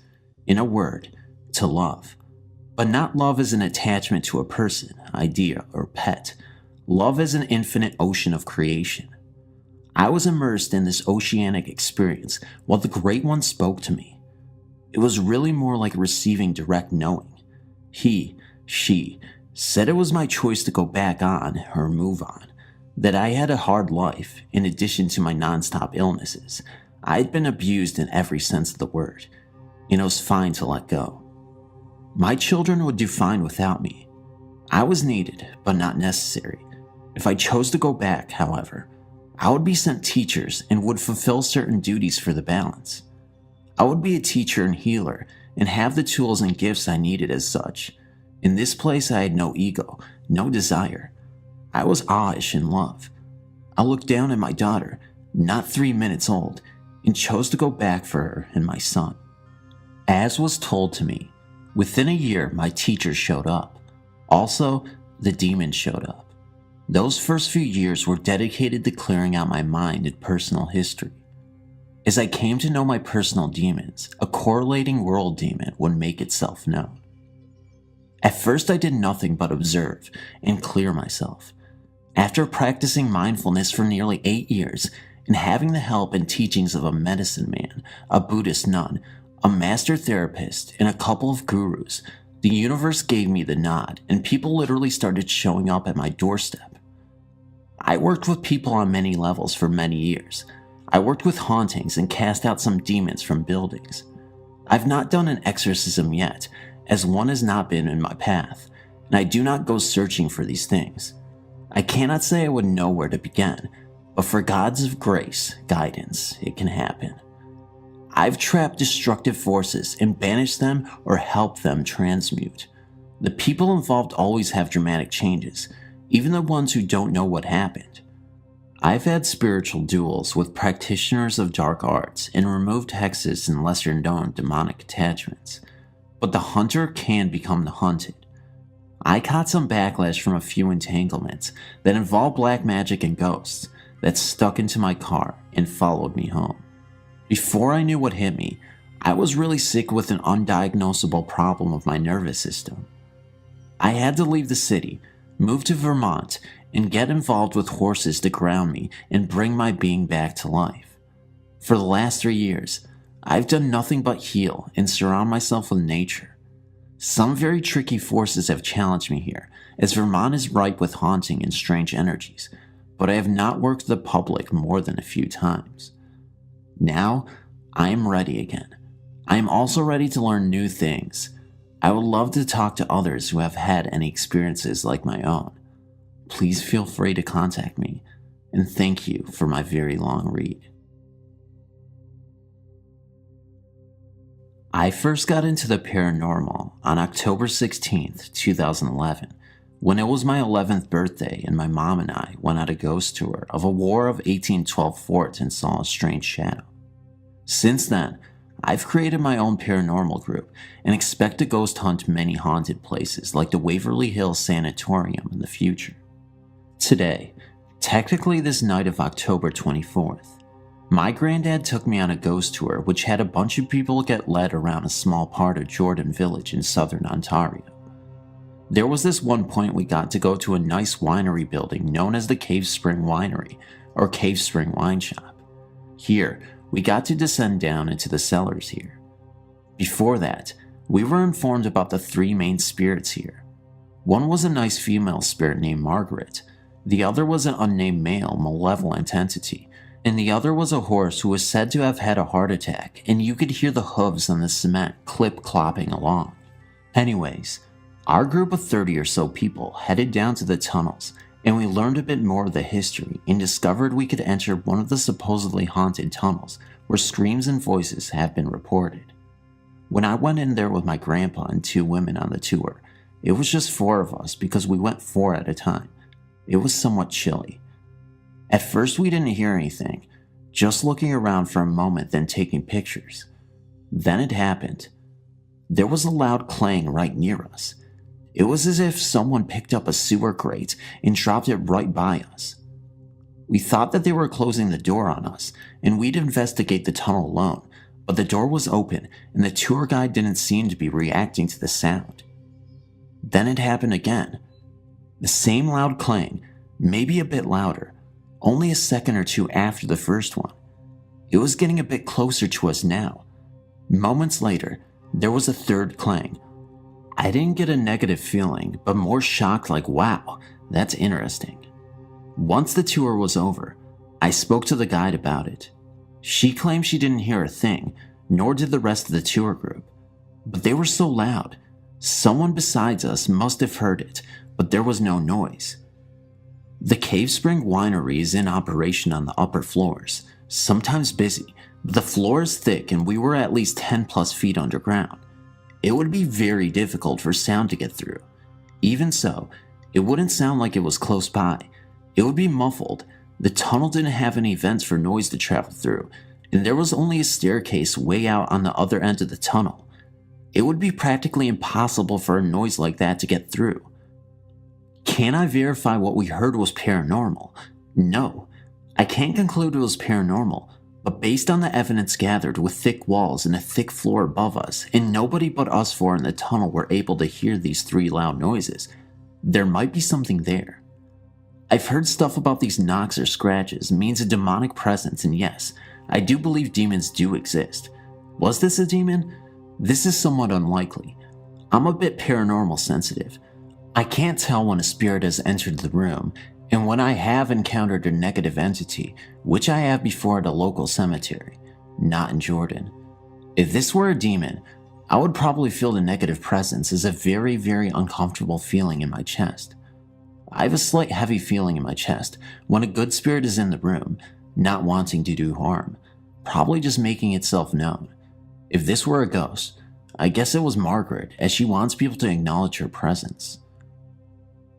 in a word, to love. But not love as an attachment to a person, idea, or pet. Love as an infinite ocean of creation. I was immersed in this oceanic experience while the Great One spoke to me. It was really more like receiving direct knowing. She said it was my choice to go back on or move on, that I had a hard life in addition to my nonstop illnesses. I had been abused in every sense of the word, and it was fine to let go. My children would do fine without me. I was needed, but not necessary. If I chose to go back, however, I would be sent teachers and would fulfill certain duties for the balance. I would be a teacher and healer and have the tools and gifts I needed as such. In this place, I had no ego, no desire. I was awish in love. I looked down at my daughter, not 3 minutes old, and chose to go back for her and my son. As was told to me, within a year my teachers showed up. Also, the demons showed up. Those first few years were dedicated to clearing out my mind and personal history. As I came to know my personal demons, a correlating world demon would make itself known. At first I did nothing but observe and clear myself. After practicing mindfulness for nearly 8 years and having the help and teachings of a medicine man, a Buddhist nun, a master therapist, and a couple of gurus, the universe gave me the nod and people literally started showing up at my doorstep. I worked with people on many levels for many years. I worked with hauntings and cast out some demons from buildings. I've not done an exorcism yet, as one has not been in my path, and I do not go searching for these things. I cannot say I would know where to begin, but for God's grace, guidance, it can happen. I've trapped destructive forces and banished them or helped them transmute. The people involved always have dramatic changes, even the ones who don't know what happened. I've had spiritual duels with practitioners of dark arts and removed hexes and lesser known demonic attachments. But the hunter can become the hunted. I caught some backlash from a few entanglements that involved black magic and ghosts that stuck into my car and followed me home. Before I knew what hit me, I was really sick with an undiagnosable problem of my nervous system. I had to leave the city, move to Vermont, and get involved with horses to ground me and bring my being back to life. For the last 3 years, I've done nothing but heal and surround myself with nature. Some very tricky forces have challenged me here, as Vermont is ripe with haunting and strange energies, but I have not worked the public more than a few times. Now, I am ready again. I am also ready to learn new things. I would love to talk to others who have had any experiences like my own. Please feel free to contact me, and thank you for my very long read. I first got into the paranormal on October 16th, 2011, when it was my 11th birthday and my mom and I went on a ghost tour of a War of 1812 fort and saw a strange shadow. Since then, I've created my own paranormal group and expect to ghost hunt many haunted places like the Waverly Hills Sanatorium in the future. Today, technically this night of October 24th, my granddad took me on a ghost tour which had a bunch of people get led around a small part of Jordan Village in southern Ontario. There was this one point we got to go to a nice winery building known as the Cave Spring Winery or Cave Spring Wine Shop. Here, we got to descend down into the cellars here. Before that, we were informed about the 3 main spirits here. One was a nice female spirit named Margaret, the other was an unnamed male malevolent entity, and the other was a horse who was said to have had a heart attack, and you could hear the hooves on the cement clip-clopping along. Anyways, our group of 30 or so people headed down to the tunnels, and we learned a bit more of the history and discovered we could enter one of the supposedly haunted tunnels where screams and voices have been reported. When I went in there with my grandpa and 2 women on the tour, it was just 4 of us because we went 4 at a time. It was somewhat chilly. At first we didn't hear anything, just looking around for a moment then taking pictures. Then it happened. There was a loud clang right near us. It was as if someone picked up a sewer grate and dropped it right by us. We thought that they were closing the door on us, and we'd investigate the tunnel alone, but the door was open and the tour guide didn't seem to be reacting to the sound. Then it happened again. The same loud clang, maybe a bit louder, only a second or 2 after the first one. It was getting a bit closer to us now. Moments later, there was a third clang. I didn't get a negative feeling, but more shocked like, wow, that's interesting. Once the tour was over, I spoke to the guide about it. She claimed she didn't hear a thing, nor did the rest of the tour group. But they were so loud. Someone besides us must have heard it, but there was no noise. The Cave Spring Winery is in operation on the upper floors, sometimes busy, but the floor is thick and we were at least 10 plus feet underground. It would be very difficult for sound to get through. Even so, it wouldn't sound like it was close by. It would be muffled. The tunnel didn't have any vents for noise to travel through, and there was only a staircase way out on the other end of the tunnel. It would be practically impossible for a noise like that to get through. Can I verify what we heard was paranormal? No. I can't conclude it was paranormal, but based on the evidence gathered with thick walls and a thick floor above us, and nobody but us 4 in the tunnel were able to hear these 3 loud noises, there might be something there. I've heard stuff about these knocks or scratches means a demonic presence, and yes, I do believe demons do exist. Was this a demon? This is somewhat unlikely. I'm a bit paranormal sensitive. I can't tell when a spirit has entered the room, and when I have encountered a negative entity, which I have before at a local cemetery, not in Jordan. If this were a demon, I would probably feel the negative presence as a very, very uncomfortable feeling in my chest. I have a slight heavy feeling in my chest when a good spirit is in the room, not wanting to do harm, probably just making itself known. If this were a ghost, I guess it was Margaret, as she wants people to acknowledge her presence.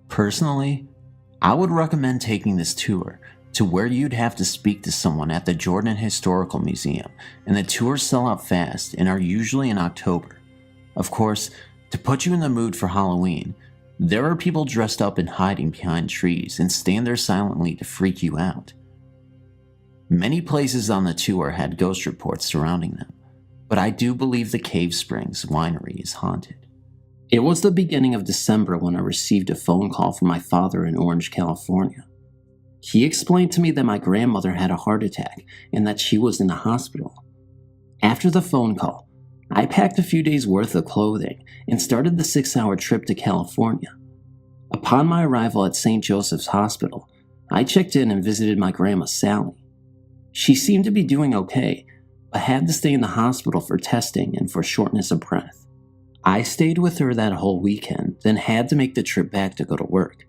Personally, I would recommend taking this tour to where you'd have to speak to someone at the Jordan Historical Museum, and the tours sell out fast and are usually in October. Of course, to put you in the mood for Halloween, there are people dressed up and hiding behind trees and stand there silently to freak you out. Many places on the tour had ghost reports surrounding them, but I do believe the Cave Springs Winery is haunted. It was the beginning of December when I received a phone call from my father in Orange, California. He explained to me that my grandmother had a heart attack and that she was in the hospital. After the phone call, I packed a few days' worth of clothing and started the 6-hour trip to California. Upon my arrival at St. Joseph's Hospital, I checked in and visited my grandma Sally. She seemed to be doing okay, but had to stay in the hospital for testing and for shortness of breath. I stayed with her that whole weekend, then had to make the trip back to go to work.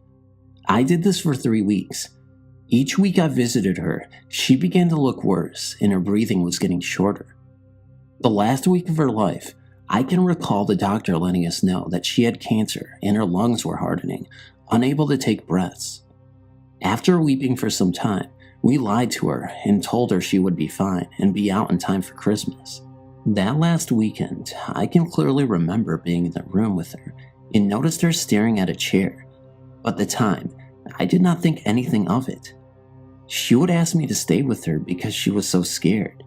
I did this for 3 weeks. Each week I visited her, she began to look worse and her breathing was getting shorter. The last week of her life, I can recall the doctor letting us know that she had cancer and her lungs were hardening, unable to take breaths. After weeping for some time, we lied to her and told her she would be fine and be out in time for Christmas. That last weekend, I can clearly remember being in the room with her and noticed her staring at a chair, but at the time, I did not think anything of it. She would ask me to stay with her because she was so scared.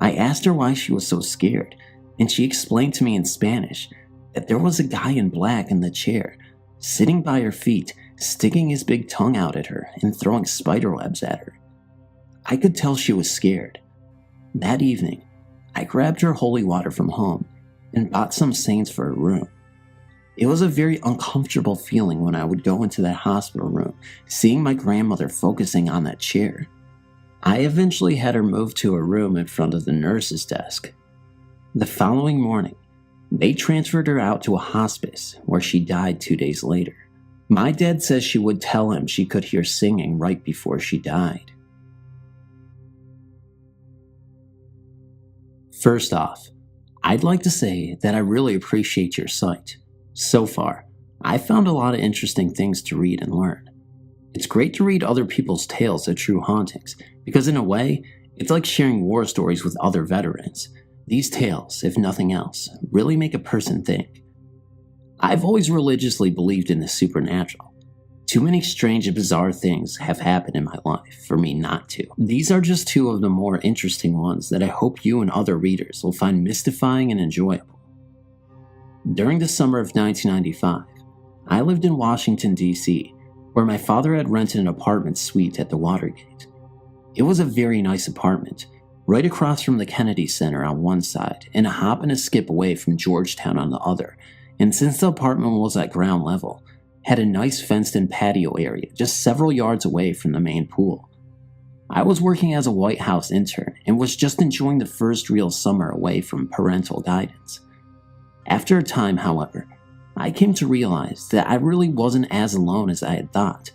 I asked her why she was so scared, and she explained to me in Spanish that there was a guy in black in the chair, sitting by her feet, sticking his big tongue out at her and throwing spider webs at her. I could tell she was scared. That evening, I grabbed her holy water from home and bought some saints for her room. It was a very uncomfortable feeling when I would go into that hospital room, seeing my grandmother focusing on that chair. I eventually had her moved to a room in front of the nurse's desk. The following morning, they transferred her out to a hospice where she died 2 days later. My dad says she would tell him she could hear singing right before she died. First off, I'd like to say that I really appreciate your site. So far, I've found a lot of interesting things to read and learn. It's great to read other people's tales of true hauntings, because in a way, it's like sharing war stories with other veterans. These tales, if nothing else, really make a person think. I've always religiously believed in the supernatural. Too many strange and bizarre things have happened in my life for me not to. These are just two of the more interesting ones that I hope you and other readers will find mystifying and enjoyable. During the summer of 1995, I lived in Washington, D.C., where my father had rented an apartment suite at the Watergate. It was a very nice apartment, right across from the Kennedy Center on one side and a hop and a skip away from Georgetown on the other, and since the apartment was at ground level, had a nice fenced-in patio area just several yards away from the main pool. I was working as a White House intern and was just enjoying the first real summer away from parental guidance. After a time, however, I came to realize that I really wasn't as alone as I had thought.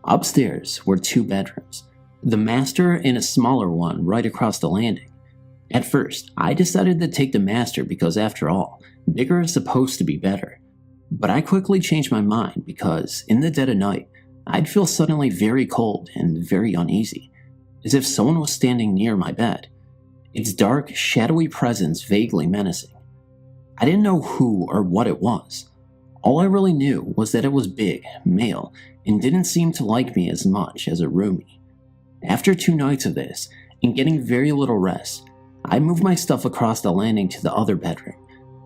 Upstairs were 2 bedrooms, the master and a smaller one right across the landing. At first, I decided to take the master because after all, bigger is supposed to be better. But I quickly changed my mind because, in the dead of night, I'd feel suddenly very cold and very uneasy, as if someone was standing near my bed, its dark, shadowy presence vaguely menacing. I didn't know who or what it was. All I really knew was that it was big, male, and didn't seem to like me as much as a roomie. After 2 nights of this, and getting very little rest, I moved my stuff across the landing to the other bedroom.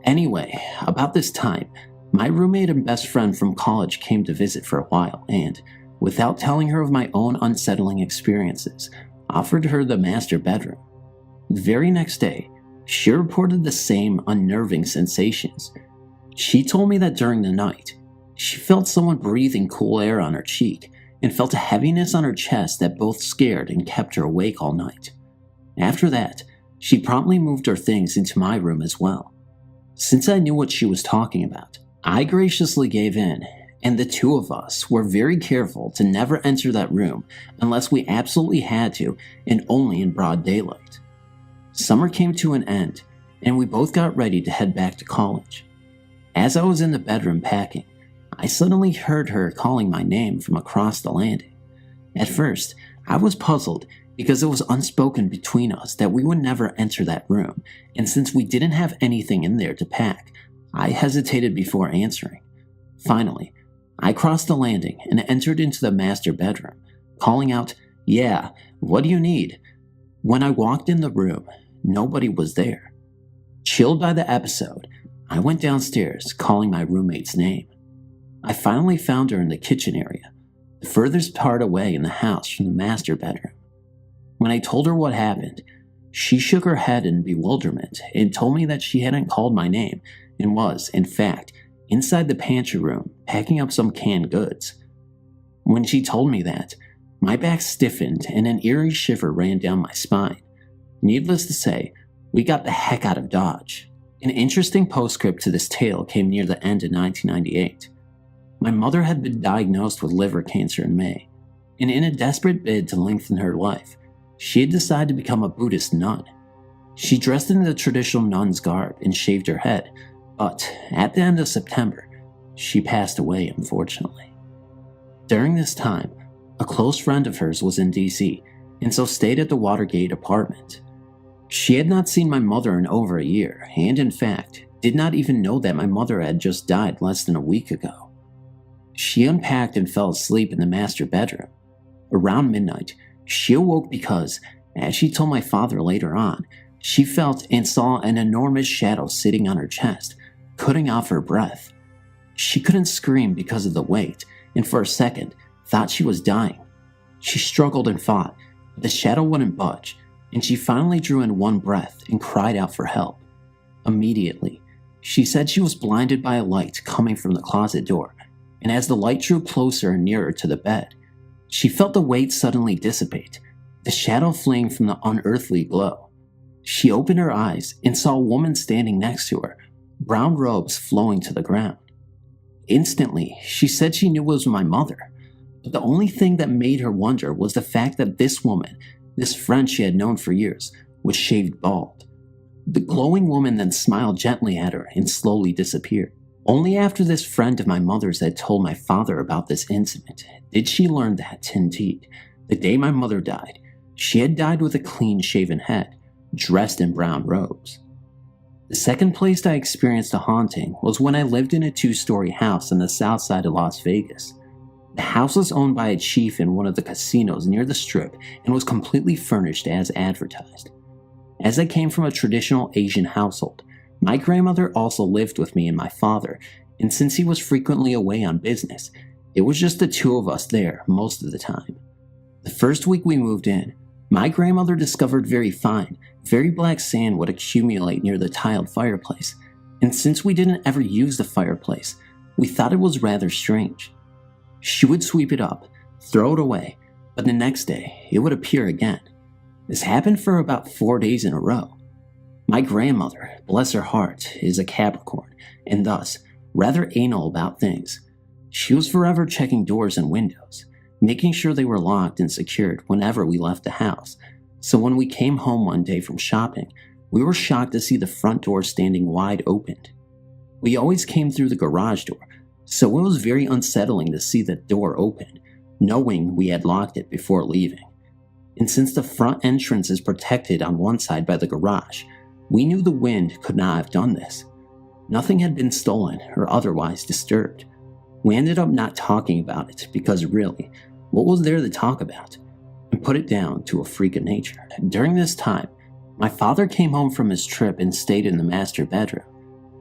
Anyway, about this time, my roommate and best friend from college came to visit for a while and, without telling her of my own unsettling experiences, offered her the master bedroom. The very next day, she reported the same unnerving sensations. She told me that during the night, she felt someone breathing cool air on her cheek and felt a heaviness on her chest that both scared and kept her awake all night. After that, she promptly moved her things into my room as well. Since I knew what she was talking about, I graciously gave in, and the 2 of us were very careful to never enter that room unless we absolutely had to, and only in broad daylight. Summer came to an end, and we both got ready to head back to college. As I was in the bedroom packing, I suddenly heard her calling my name from across the landing. At first, I was puzzled because it was unspoken between us that we would never enter that room, and since we didn't have anything in there to pack, I hesitated before answering. Finally, I crossed the landing and entered into the master bedroom, calling out, "Yeah, what do you need?" When I walked in the room, nobody was there. Chilled by the episode, I went downstairs, calling my roommate's name. I finally found her in the kitchen area, the furthest part away in the house from the master bedroom. When I told her what happened, she shook her head in bewilderment and told me that she hadn't called my name and was, in fact, inside the pantry room packing up some canned goods. When she told me that, my back stiffened and an eerie shiver ran down my spine. Needless to say, we got the heck out of Dodge. An interesting postscript to this tale came near the end of 1998. My mother had been diagnosed with liver cancer in May, and in a desperate bid to lengthen her life, she had decided to become a Buddhist nun. She dressed in the traditional nun's garb and shaved her head, but at the end of September, she passed away unfortunately. During this time, a close friend of hers was in DC, and so stayed at the Watergate apartment. She had not seen my mother in over a year, and in fact, did not even know that my mother had just died less than a week ago. She unpacked and fell asleep in the master bedroom. Around midnight, she awoke because, as she told my father later on, she felt and saw an enormous shadow sitting on her chest, cutting off her breath. She couldn't scream because of the weight, and for a second, thought she was dying. She struggled and fought, but the shadow wouldn't budge, and she finally drew in one breath and cried out for help. Immediately, She said she was blinded by a light coming from the closet door, and as the light drew closer and nearer to the bed, she felt the weight suddenly dissipate, the shadow fleeing from the unearthly glow. She opened her eyes and saw a woman standing next to her, brown robes flowing to the ground. Instantly, she said she knew it was my mother, but the only thing that made her wonder was the fact that this woman, this friend she had known for years, was shaved bald. The glowing woman then smiled gently at her and slowly disappeared. Only after this friend of my mother's had told my father about this incident did she learn that, indeed, the day my mother died, she had died with a clean-shaven head, dressed in brown robes. The second place I experienced a haunting was when I lived in a 2-story house in the south side of Las Vegas. The house was owned by a chief in one of the casinos near the Strip and was completely furnished as advertised. As I came from a traditional Asian household, my grandmother also lived with me and my father, and since he was frequently away on business, it was just the two of us there most of the time. The first week we moved in, my grandmother discovered very fine, very black sand would accumulate near the tiled fireplace, and since we didn't ever use the fireplace, we thought it was rather strange. She would sweep it up, throw it away, but the next day it would appear again. This happened for about 4 days in a row. My grandmother, bless her heart, is a Capricorn, and thus rather anal about things. She was forever checking doors and windows, making sure they were locked and secured whenever we left the house. So when we came home one day from shopping, we were shocked to see the front door standing wide opened. We always came through the garage door, so it was very unsettling to see that door open, knowing we had locked it before leaving. And since the front entrance is protected on one side by the garage, we knew the wind could not have done this. Nothing had been stolen or otherwise disturbed. We ended up not talking about it because really, what was there to talk about? And put it down to a freak of nature. During this time, my father came home from his trip and stayed in the master bedroom.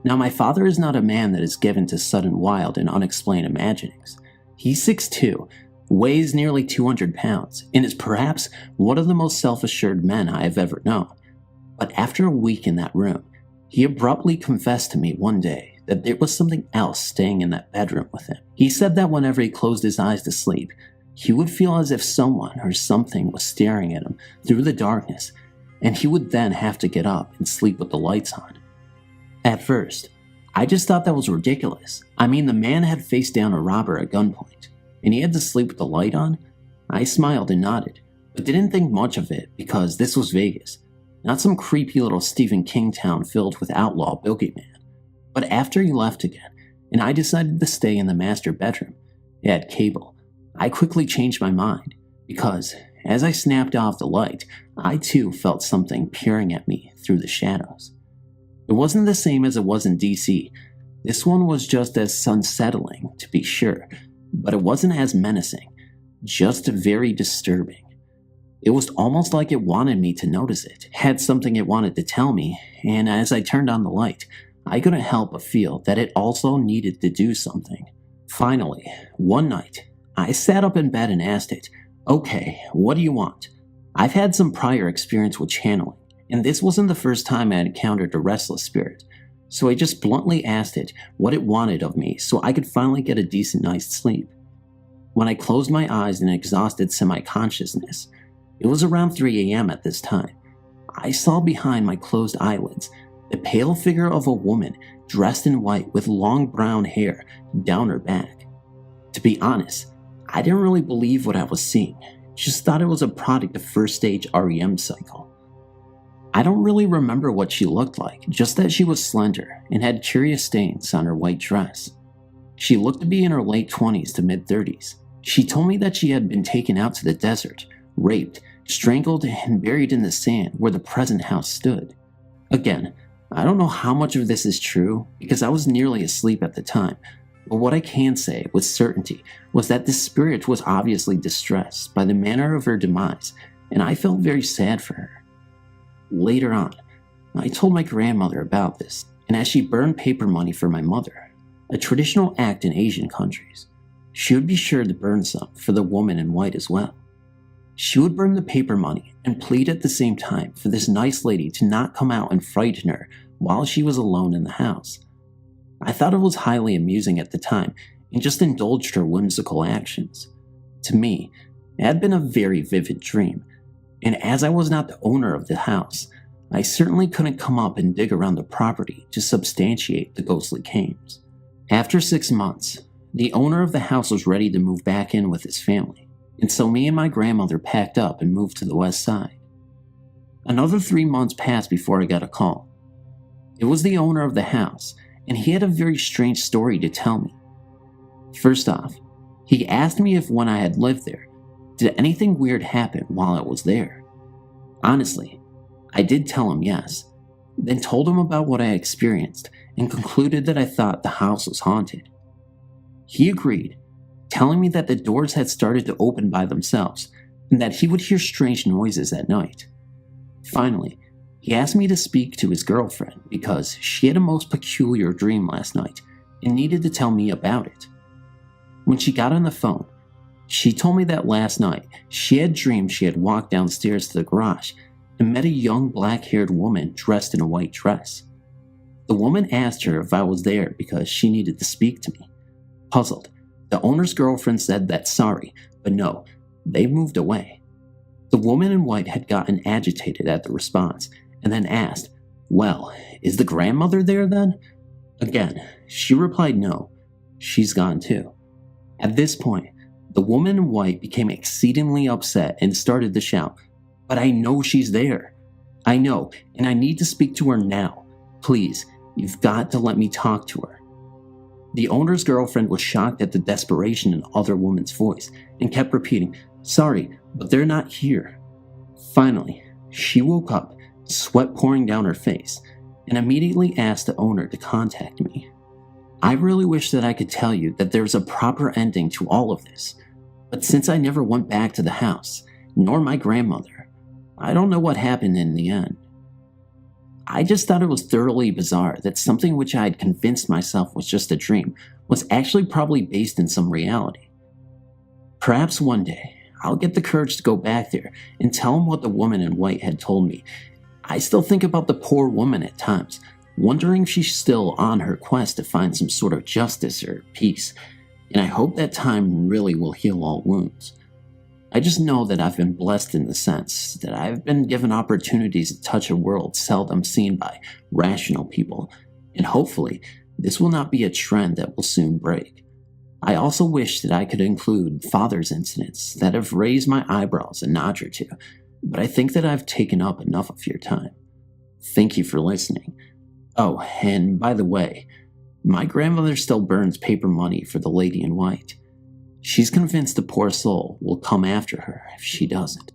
Now, my father is not a man that is given to sudden wild and unexplained imaginings. He's 6'2", weighs nearly 200 pounds, and is perhaps one of the most self-assured men I have ever known. But after a week in that room, he abruptly confessed to me one day that there was something else staying in that bedroom with him. He said that whenever he closed his eyes to sleep, he would feel as if someone or something was staring at him through the darkness, and he would then have to get up and sleep with the lights on. At first, I just thought that was ridiculous. I mean, the man had faced down a robber at gunpoint, and he had to sleep with the light on? I smiled and nodded, but didn't think much of it because this was Vegas, not some creepy little Stephen King town filled with outlaw boogeyman. But after he left again, and I decided to stay in the master bedroom, it had cable, I quickly changed my mind, because as I snapped off the light, I too felt something peering at me through the shadows. It wasn't the same as it was in DC. This one was just as unsettling, to be sure, but it wasn't as menacing, just very disturbing. It was almost like it wanted me to notice it, had something it wanted to tell me, and as I turned on the light, I couldn't help but feel that it also needed to do something. Finally, one night, I sat up in bed and asked it, "Okay, what do you want?" I've had some prior experience with channeling, and this wasn't the first time I had encountered a restless spirit, so I just bluntly asked it what it wanted of me so I could finally get a decent night's sleep. When I closed my eyes in exhausted semi-consciousness, it was around 3 a.m. at this time, I saw behind my closed eyelids the pale figure of a woman dressed in white with long brown hair down her back. To be honest, I didn't really believe what I was seeing, just thought it was a product of first stage REM cycle. I don't really remember what she looked like, just that she was slender and had curious stains on her white dress. She looked to be in her late 20s to mid 30s. She told me that she had been taken out to the desert, raped, strangled, and buried in the sand where the present house stood. Again, I don't know how much of this is true because I was nearly asleep at the time, but what I can say with certainty was that this spirit was obviously distressed by the manner of her demise, and I felt very sad for her. Later on, I told my grandmother about this, and as she burned paper money for my mother, a traditional act in Asian countries, she would be sure to burn some for the woman in white as well. She would burn the paper money and plead at the same time for this nice lady to not come out and frighten her while she was alone in the house. I thought it was highly amusing at the time and just indulged her whimsical actions. To me, it had been a very vivid dream, and as I was not the owner of the house, I certainly couldn't come up and dig around the property to substantiate the ghostly claims. After 6 months, the owner of the house was ready to move back in with his family, and so me and my grandmother packed up and moved to the west side. Another 3 months passed before I got a call. It was the owner of the house, and he had a very strange story to tell me. First off, he asked me if when I had lived there, did anything weird happen while I was there? Honestly, I did tell him yes, then told him about what I experienced and concluded that I thought the house was haunted. He agreed, telling me that the doors had started to open by themselves and that he would hear strange noises at night. Finally, he asked me to speak to his girlfriend because she had a most peculiar dream last night and needed to tell me about it. When she got on the phone, she told me that last night she had dreamed she had walked downstairs to the garage and met a young black-haired woman dressed in a white dress. The woman asked her if I was there because she needed to speak to me. Puzzled, the owner's girlfriend said that sorry, but no, they moved away. The woman in white had gotten agitated at the response and then asked, "Well, is the grandmother there then?" Again, she replied no, she's gone too. At this point, the woman in white became exceedingly upset and started to shout, "But I know she's there. I know, and I need to speak to her now. Please, you've got to let me talk to her." The owner's girlfriend was shocked at the desperation in the other woman's voice and kept repeating, "Sorry, but they're not here." Finally, she woke up, sweat pouring down her face, and immediately asked the owner to contact me. I really wish that I could tell you that there's a proper ending to all of this, but since I never went back to the house, nor my grandmother, I don't know what happened in the end. I just thought it was thoroughly bizarre that something which I had convinced myself was just a dream was actually probably based in some reality. Perhaps one day, I'll get the courage to go back there and tell him what the woman in white had told me. I still think about the poor woman at times, wondering if she's still on her quest to find some sort of justice or peace, and I hope that time really will heal all wounds. I just know that I've been blessed in the sense that I've been given opportunities to touch a world seldom seen by rational people, and hopefully this will not be a trend that will soon break. I also wish that I could include father's incidents that have raised my eyebrows a notch or two, but I think that I've taken up enough of your time. Thank you for listening. Oh, and by the way, my grandmother still burns paper money for the lady in white. She's convinced the poor soul will come after her if she doesn't.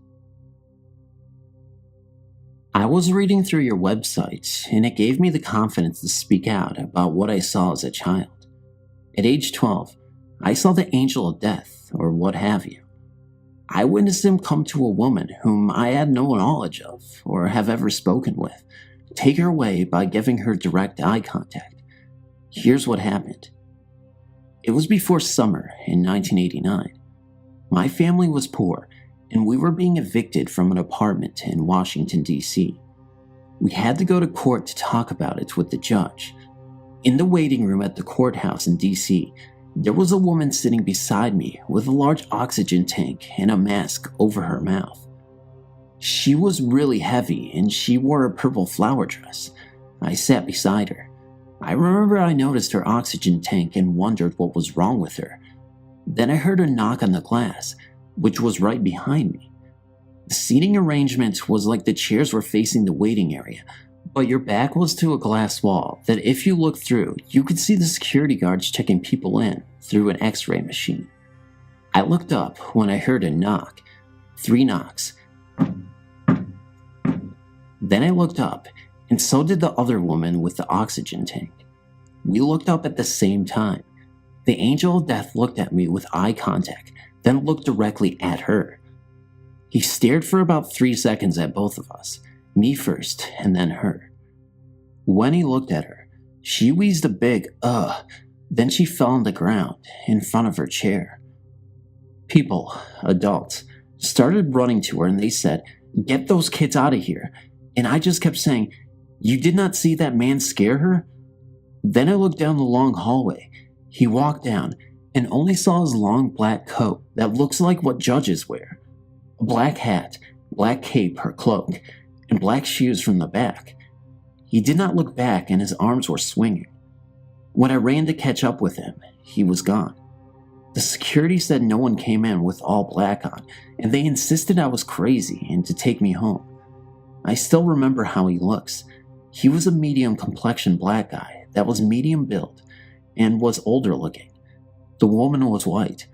I was reading through your website, and it gave me the confidence to speak out about what I saw as a child. At age 12, I saw the angel of death, or what have you. I witnessed him come to a woman whom I had no knowledge of or have ever spoken with, take her away by giving her direct eye contact. Here's what happened. It was before summer in 1989. My family was poor, and we were being evicted from an apartment in Washington, D.C. We had to go to court to talk about it with the judge. In the waiting room at the courthouse in D.C., there was a woman sitting beside me with a large oxygen tank and a mask over her mouth. She was really heavy, and she wore a purple flower dress. I sat beside her. I remember I noticed her oxygen tank and wondered what was wrong with her. Then I heard a knock on the glass, which was right behind me. The seating arrangement was like the chairs were facing the waiting area, but your back was to a glass wall that if you looked through, you could see the security guards checking people in through an x-ray machine. I looked up when I heard a knock. 3 knocks. Then I looked up, and so did the other woman with the oxygen tank. We looked up at the same time. The angel of death looked at me with eye contact, then looked directly at her. He stared for about 3 seconds at both of us, me first and then her. When he looked at her, she wheezed a big then she fell on the ground in front of her chair. People, adults, started running to her and they said, "Get those kids out of here." And I just kept saying, "You did not see that man scare her?" Then I looked down the long hallway. He walked down and only saw his long black coat that looks like what judges wear. A black hat, black cape or cloak, and black shoes from the back. He did not look back and his arms were swinging. When I ran to catch up with him, he was gone. The security said no one came in with all black on, and they insisted I was crazy and to take me home. I still remember how he looks. He was a medium complexion black guy that was medium build and was older looking. The woman was white.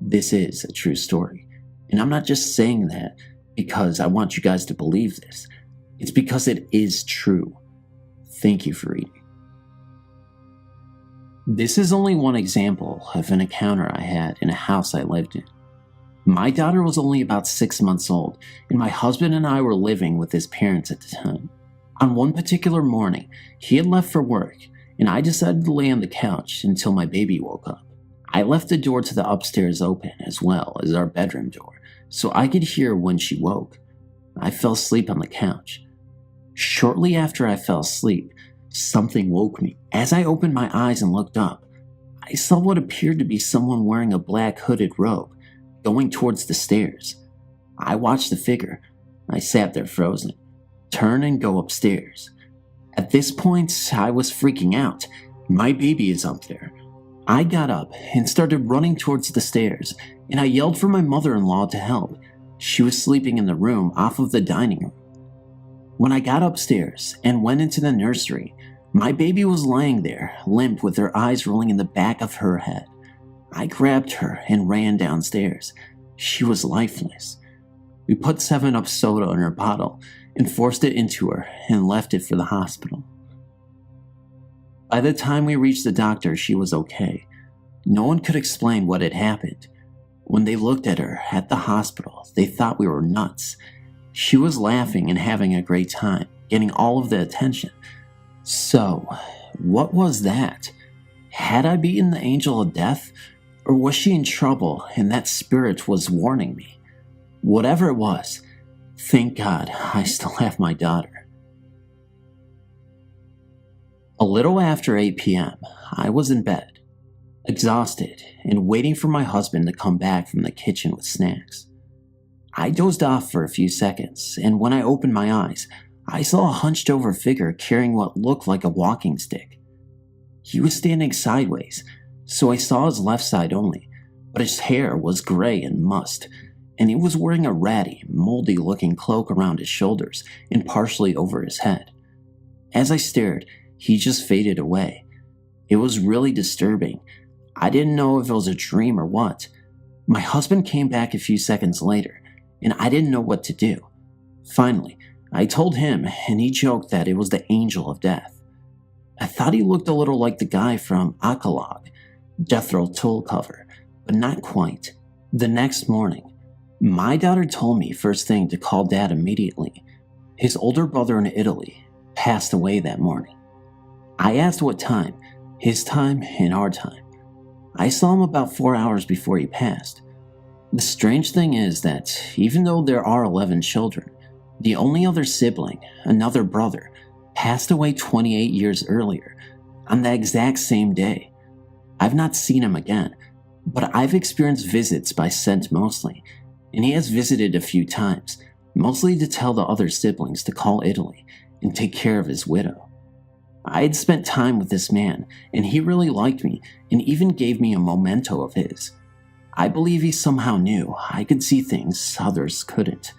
This is a true story, and I'm not just saying that because I want you guys to believe this. It's because it is true. Thank you for reading. This is only one example of an encounter I had in a house I lived in. My daughter was only about 6 months old, and my husband and I were living with his parents at the time. On one particular morning, he had left for work, and I decided to lay on the couch until my baby woke up. I left the door to the upstairs open as well as our bedroom door, so I could hear when she woke. I fell asleep on the couch. Shortly after I fell asleep, something woke me. As I opened my eyes and looked up, I saw what appeared to be someone wearing a black hooded robe, going towards the stairs. I watched the figure. I sat there frozen, turn and go upstairs. At this point, I was freaking out. My baby is up there. I got up and started running towards the stairs, and I yelled for my mother-in-law to help. She was sleeping in the room off of the dining room. When I got upstairs and went into the nursery, my baby was lying there, limp with her eyes rolling in the back of her head. I grabbed her and ran downstairs. She was lifeless. We put 7-Up soda in her bottle and forced it into her and left it for the hospital. By the time we reached the doctor, she was okay. No one could explain what had happened. When they looked at her at the hospital, they thought we were nuts. She was laughing and having a great time, getting all of the attention. So, what was that? Had I beaten the angel of death? Or was she in trouble and that spirit was warning me? Whatever it was, thank God I still have my daughter. A little after 8 p.m., I was in bed, exhausted and waiting for my husband to come back from the kitchen with snacks. I dozed off for a few seconds, and when I opened my eyes, I saw a hunched over figure carrying what looked like a walking stick. He was standing sideways, so I saw his left side only, but his hair was gray and mussed, and he was wearing a ratty, moldy-looking cloak around his shoulders and partially over his head. As I stared, he just faded away. It was really disturbing. I didn't know if it was a dream or what. My husband came back a few seconds later, and I didn't know what to do. Finally, I told him, and he joked that it was the angel of death. I thought he looked a little like the guy from APPAREL, Death Row Tool cover, but not quite. The next morning, my daughter told me first thing to call Dad immediately. His older brother in Italy passed away that morning. I asked what time, his time and our time. I saw him about 4 hours before he passed. The strange thing is that even though there are 11 children, the only other sibling, another brother, passed away 28 years earlier, on the exact same day. I've not seen him again, but I've experienced visits by scent mostly, and he has visited a few times, mostly to tell the other siblings to call Italy and take care of his widow. I had spent time with this man, and he really liked me and even gave me a memento of his. I believe he somehow knew I could see things others couldn't.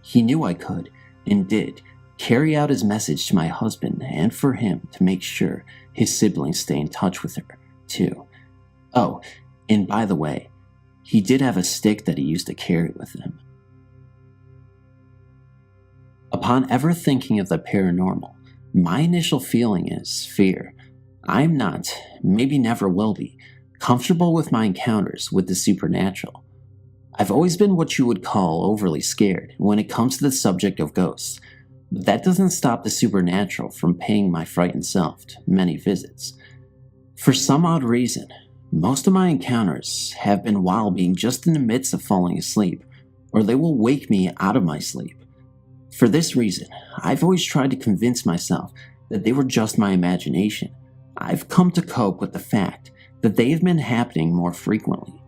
He knew I could, and did, carry out his message to my husband and for him to make sure his siblings stay in touch with her, too. Oh, and by the way, he did have a stick that he used to carry with him. Upon ever thinking of the paranormal, my initial feeling is fear. I'm not, maybe never will be, comfortable with my encounters with the supernatural. I've always been what you would call overly scared when it comes to the subject of ghosts, but that doesn't stop the supernatural from paying my frightened self many visits. For some odd reason, most of my encounters have been while being just in the midst of falling asleep, or they will wake me out of my sleep. For this reason, I've always tried to convince myself that they were just my imagination, I've come to cope with the fact that they have been happening more frequently.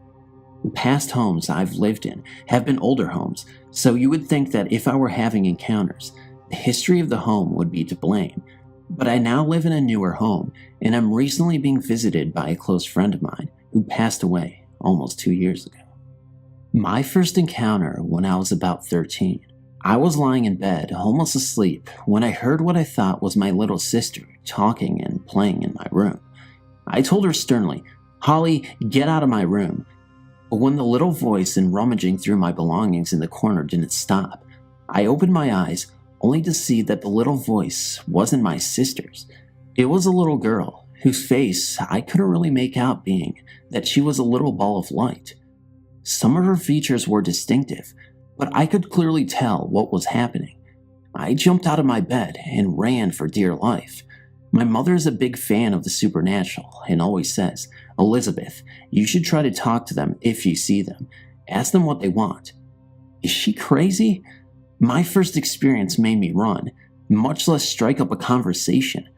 The past homes I've lived in have been older homes, so you would think that if I were having encounters, the history of the home would be to blame. But I now live in a newer home, and I'm recently being visited by a close friend of mine who passed away almost 2 years ago. My first encounter when I was about 13. I was lying in bed, almost asleep, when I heard what I thought was my little sister talking and playing in my room. I told her sternly, "Holly, get out of my room." But when the little voice and rummaging through my belongings in the corner didn't stop, I opened my eyes only to see that the little voice wasn't my sister's. It was a little girl whose face I couldn't really make out, being that she was a little ball of light. Some of her features were distinctive, but I could clearly tell what was happening. I jumped out of my bed and ran for dear life. My mother is a big fan of the supernatural and always says, "Elizabeth, you should try to talk to them if you see them. Ask them what they want." Is she crazy? My first experience made me run, much less strike up a conversation.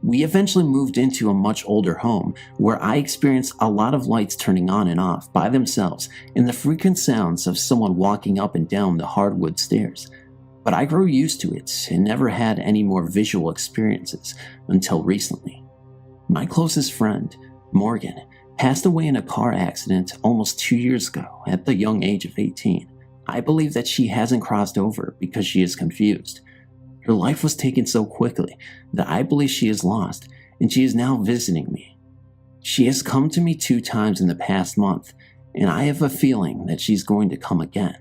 We eventually moved into a much older home where I experienced a lot of lights turning on and off by themselves and the frequent sounds of someone walking up and down the hardwood stairs. But I grew used to it and never had any more visual experiences until recently. My closest friend, Morgan, passed away in a car accident almost 2 years ago at the young age of 18. I believe that she hasn't crossed over because she is confused. Her life was taken so quickly that I believe she is lost, and she is now visiting me. She has come to me 2 times in the past month, and I have a feeling that she's going to come again.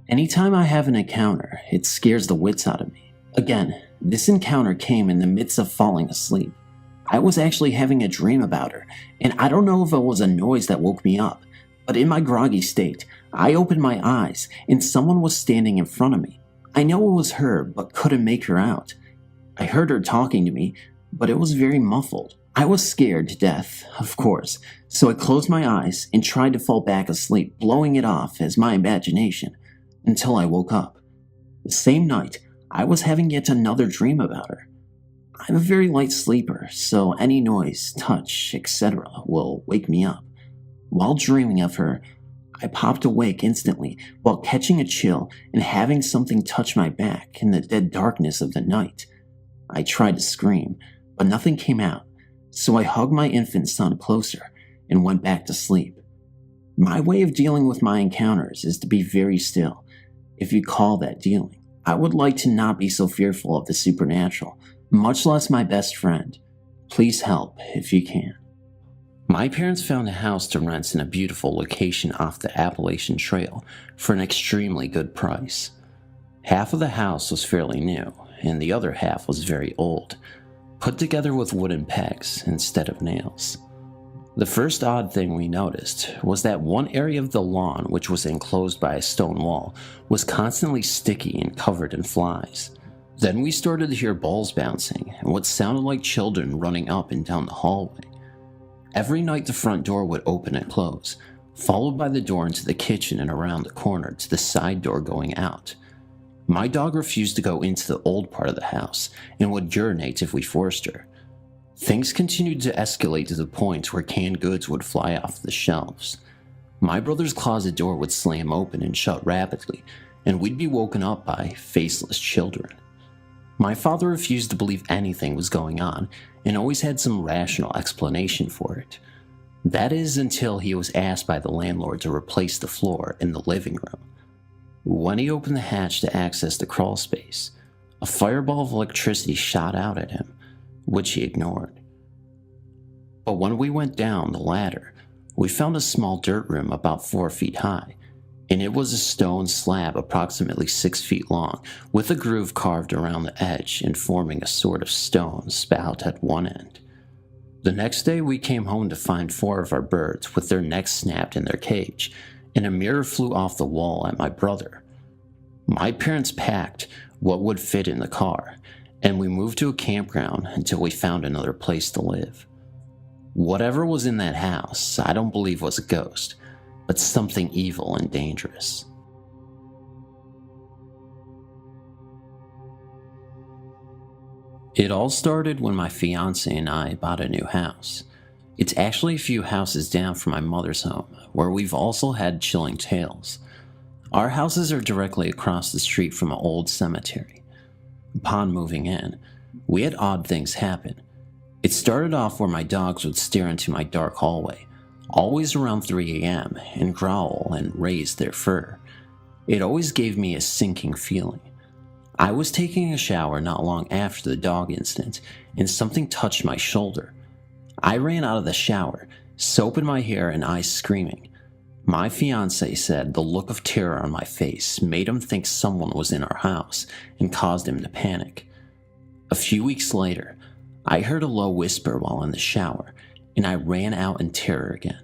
Anytime I have an encounter, it scares the wits out of me. Again, this encounter came in the midst of falling asleep. I was actually having a dream about her, and I don't know if it was a noise that woke me up, but in my groggy state, I opened my eyes and someone was standing in front of me. I know it was her, but couldn't make her out. I heard her talking to me, but it was very muffled. I was scared to death, of course, so I closed my eyes and tried to fall back asleep, blowing it off as my imagination, until I woke up. The same night, I was having yet another dream about her. I'm a very light sleeper, so any noise, touch, etc. will wake me up. While dreaming of her, I popped awake instantly while catching a chill and having something touch my back in the dead darkness of the night. I tried to scream, but nothing came out, so I hugged my infant son closer and went back to sleep. My way of dealing with my encounters is to be very still, if you call that dealing. I would like to not be so fearful of the supernatural, much less my best friend. Please help if you can. My parents found a house to rent in a beautiful location off the Appalachian Trail for an extremely good price. Half of the house was fairly new, and the other half was very old, put together with wooden pegs instead of nails. The first odd thing we noticed was that one area of the lawn, which was enclosed by a stone wall, was constantly sticky and covered in flies. Then we started to hear balls bouncing and what sounded like children running up and down the hallway. Every night the front door would open and close, followed by the door into the kitchen and around the corner to the side door going out. My dog refused to go into the old part of the house and would urinate if we forced her. Things continued to escalate to the point where canned goods would fly off the shelves. My brother's closet door would slam open and shut rapidly, and we'd be woken up by faceless children. My father refused to believe anything was going on and always had some rational explanation for it. That is until he was asked by the landlord to replace the floor in the living room. When he opened the hatch to access the crawl space, a fireball of electricity shot out at him, which he ignored. But when we went down the ladder, we found a small dirt room about 4 feet high, and it was a stone slab approximately 6 feet long, with a groove carved around the edge and forming a sort of stone spout at one end. The next day we came home to find 4 of our birds with their necks snapped in their cage, and a mirror flew off the wall at my brother. My parents packed what would fit in the car, and we moved to a campground until we found another place to live. Whatever was in that house, I don't believe was a ghost, but something evil and dangerous. It all started when my fiance and I bought a new house. It's actually a few houses down from my mother's home, where we've also had chilling tales. Our houses are directly across the street from an old cemetery. Upon moving in, we had odd things happen. It started off where my dogs would stare into my dark hallway, always around 3 a.m., and growl and raise their fur. It always gave me a sinking feeling. I was taking a shower not long after the dog incident, and something touched my shoulder. I ran out of the shower, soap in my hair and eyes screaming. My fiance said the look of terror on my face made him think someone was in our house and caused him to panic. A few weeks later, I heard a low whisper while in the shower, and I ran out in terror again.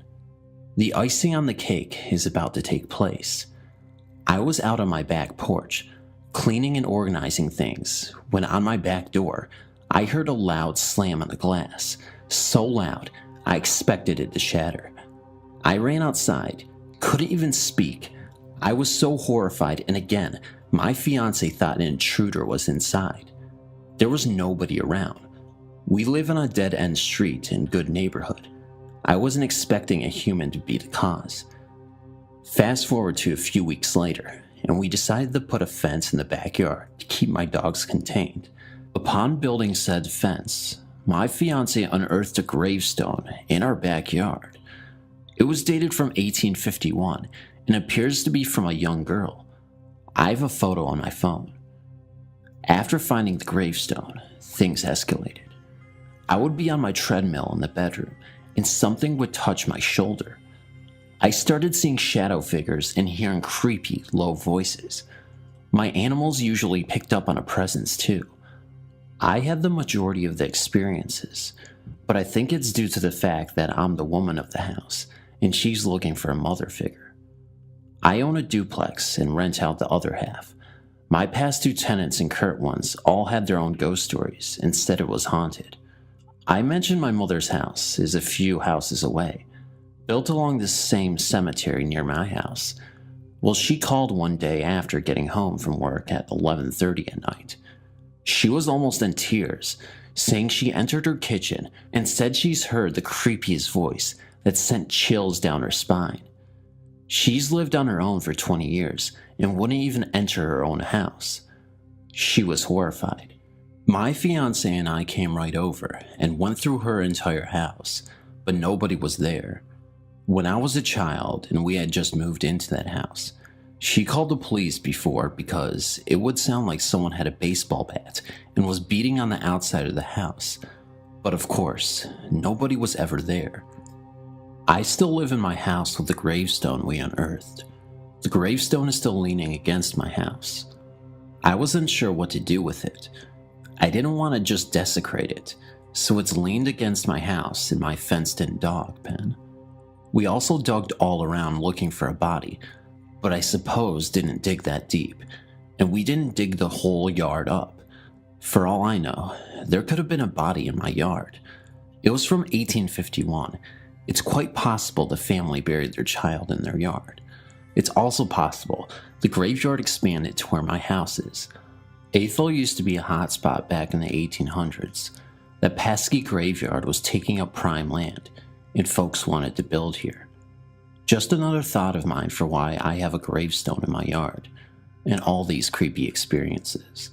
The icing on the cake is about to take place. I was out on my back porch, cleaning and organizing things, when on my back door, I heard a loud slam on the glass, so loud I expected it to shatter. I ran outside, couldn't even speak. I was so horrified, and again, my fiance thought an intruder was inside. There was nobody around. We live on a dead-end street in good neighborhood. I wasn't expecting a human to be the cause. Fast forward to a few weeks later, and we decided to put a fence in the backyard to keep my dogs contained. Upon building said fence, my fiance unearthed a gravestone in our backyard. It was dated from 1851 and appears to be from a young girl. I have a photo on my phone. After finding the gravestone, things escalated. I would be on my treadmill in the bedroom and something would touch my shoulder. I started seeing shadow figures and hearing creepy, low voices. My animals usually picked up on a presence too. I had the majority of the experiences, but I think it's due to the fact that I'm the woman of the house and she's looking for a mother figure. I own a duplex and rent out the other half. My past two tenants and current ones all had their own ghost stories and said it was haunted. I mentioned my mother's house is a few houses away, built along the same cemetery near my house. Well, she called one day after getting home from work at 11:30 at night. She was almost in tears, saying she entered her kitchen and said she's heard the creepiest voice that sent chills down her spine. She's lived on her own for 20 years and wouldn't even enter her own house. She was horrified. My fiance and I came right over and went through her entire house, but nobody was there. When I was a child and we had just moved into that house, she called the police before because it would sound like someone had a baseball bat and was beating on the outside of the house. But of course, nobody was ever there. I still live in my house with the gravestone we unearthed. The gravestone is still leaning against my house. I wasn't sure what to do with it. I didn't want to just desecrate it, so it's leaned against my house in my fenced-in dog pen. We also dug all around looking for a body, but I suppose didn't dig that deep, and we didn't dig the whole yard up. For all I know, there could have been a body in my yard. It was from 1851. It's quite possible the family buried their child in their yard. It's also possible the graveyard expanded to where my house is. Athol used to be a hotspot back in the 1800s. That pesky graveyard was taking up prime land, and folks wanted to build here. Just another thought of mine for why I have a gravestone in my yard, and all these creepy experiences.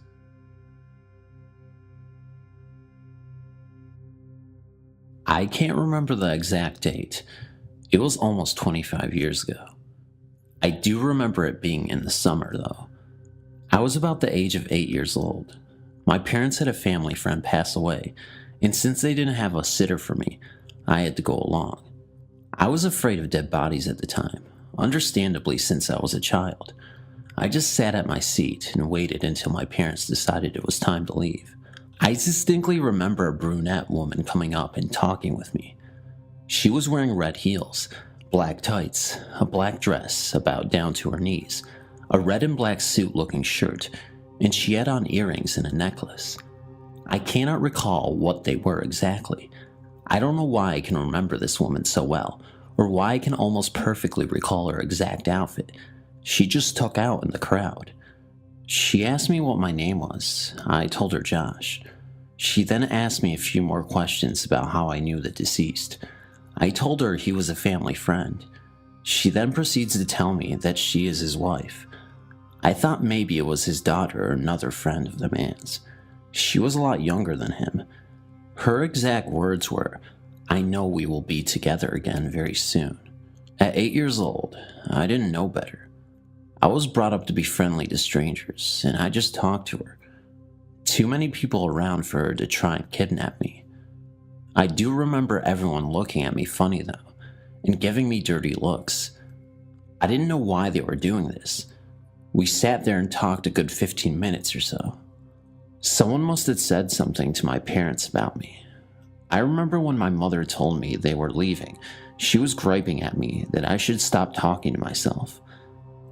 I can't remember the exact date. It was almost 25 years ago. I do remember it being in the summer though. I was about the age of 8 years old. My parents had a family friend pass away, and since they didn't have a sitter for me, I had to go along. I was afraid of dead bodies at the time, understandably since I was a child. I just sat at my seat and waited until my parents decided it was time to leave. I distinctly remember a brunette woman coming up and talking with me. She was wearing red heels, black tights, a black dress about down to her knees, a red and black suit-looking shirt, and she had on earrings and a necklace. I cannot recall what they were exactly. I don't know why I can remember this woman so well, or why I can almost perfectly recall her exact outfit. She just stuck out in the crowd. She asked me what my name was. I told her Josh. She then asked me a few more questions about how I knew the deceased. I told her he was a family friend. She then proceeds to tell me that she is his wife. I thought maybe it was his daughter or another friend of the man's. She was a lot younger than him. Her exact words were, "I know we will be together again very soon." At 8 years old, I didn't know better. I was brought up to be friendly to strangers, and I just talked to her. Too many people around for her to try and kidnap me. I do remember everyone looking at me funny though, and giving me dirty looks. I didn't know why they were doing this. We sat there and talked a good 15 minutes or so. Someone must have said something to my parents about me. I remember when my mother told me they were leaving, she was griping at me that I should stop talking to myself.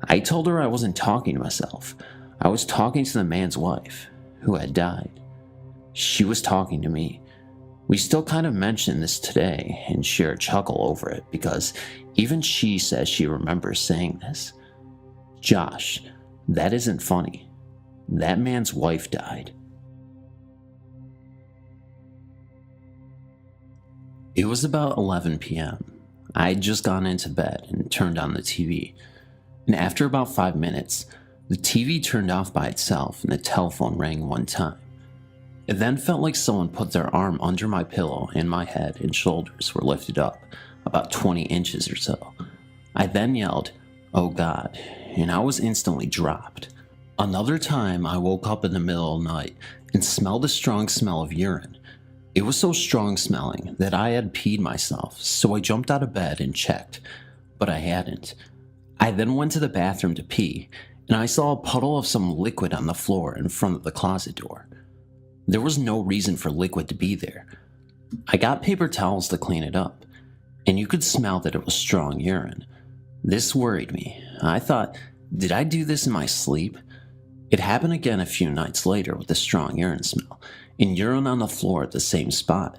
I told her I wasn't talking to myself. I was talking to the man's wife, who had died. She was talking to me. We still kind of mention this today and share a chuckle over it because even she says she remembers saying this. "Josh, that isn't funny. That man's wife died." It was about 11 p.m. I had just gone into bed and turned on the TV. And after about 5 minutes, the TV turned off by itself and the telephone rang one time. It then felt like someone put their arm under my pillow and my head and shoulders were lifted up about 20 inches or so. I then yelled, "Oh God," and I was instantly dropped. Another time I woke up in the middle of the night and smelled a strong smell of urine. It was so strong smelling that I had peed myself, so I jumped out of bed and checked, but I hadn't. I then went to the bathroom to pee, and I saw a puddle of some liquid on the floor in front of the closet door. There was no reason for liquid to be there. I got paper towels to clean it up, and you could smell that it was strong urine. This worried me. I thought, did I do this in my sleep? It happened again a few nights later with a strong urine smell, and urine on the floor at the same spot.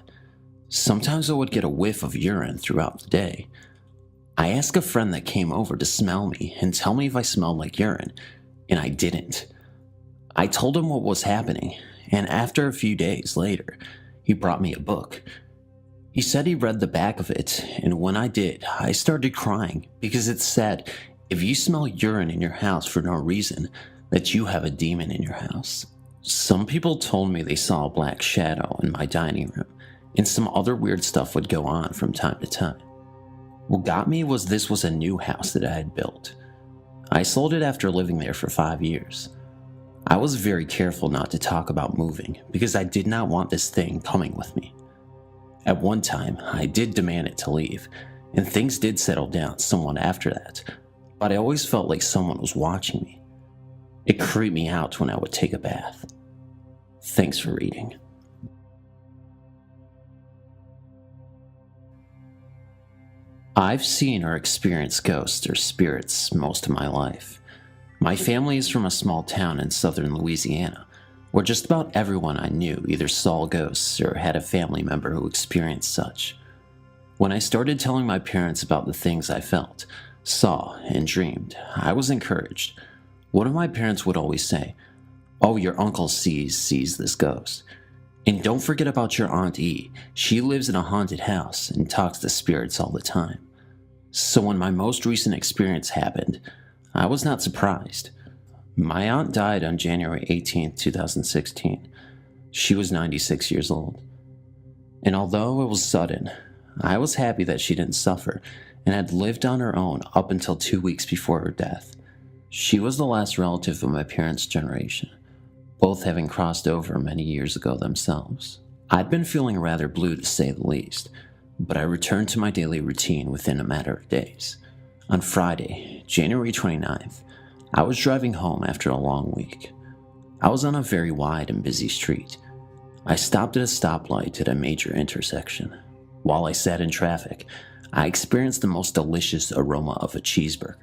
Sometimes I would get a whiff of urine throughout the day. I asked a friend that came over to smell me and tell me if I smelled like urine, and I didn't. I told him what was happening, and after a few days later, he brought me a book. He said he read the back of it, and when I did, I started crying because it said, if you smell urine in your house for no reason, that you have a demon in your house. Some people told me they saw a black shadow in my dining room, and some other weird stuff would go on from time to time. What got me was this was a new house that I had built. I sold it after living there for 5 years. I was very careful not to talk about moving because I did not want this thing coming with me. At one time, I did demand it to leave, and things did settle down somewhat after that, but I always felt like someone was watching me. It creeped me out when I would take a bath. Thanks for reading. I've seen or experienced ghosts or spirits most of my life. My family is from a small town in southern Louisiana, where just about everyone I knew either saw ghosts or had a family member who experienced such. When I started telling my parents about the things I felt, saw, and dreamed, I was encouraged. One of my parents would always say, "Oh, your uncle sees this ghost. And don't forget about your Aunt E. She lives in a haunted house and talks to spirits all the time." So when my most recent experience happened, I was not surprised. My aunt died on January 18th, 2016. She was 96 years old. And although it was sudden, I was happy that she didn't suffer and had lived on her own up until 2 weeks before her death. She was the last relative of my parents' generation, both having crossed over many years ago themselves. I'd been feeling rather blue to say the least, but I returned to my daily routine within a matter of days. On Friday, January 29th, I was driving home after a long week. I was on a very wide and busy street. I stopped at a stoplight at a major intersection. While I sat in traffic, I experienced the most delicious aroma of a cheeseburger.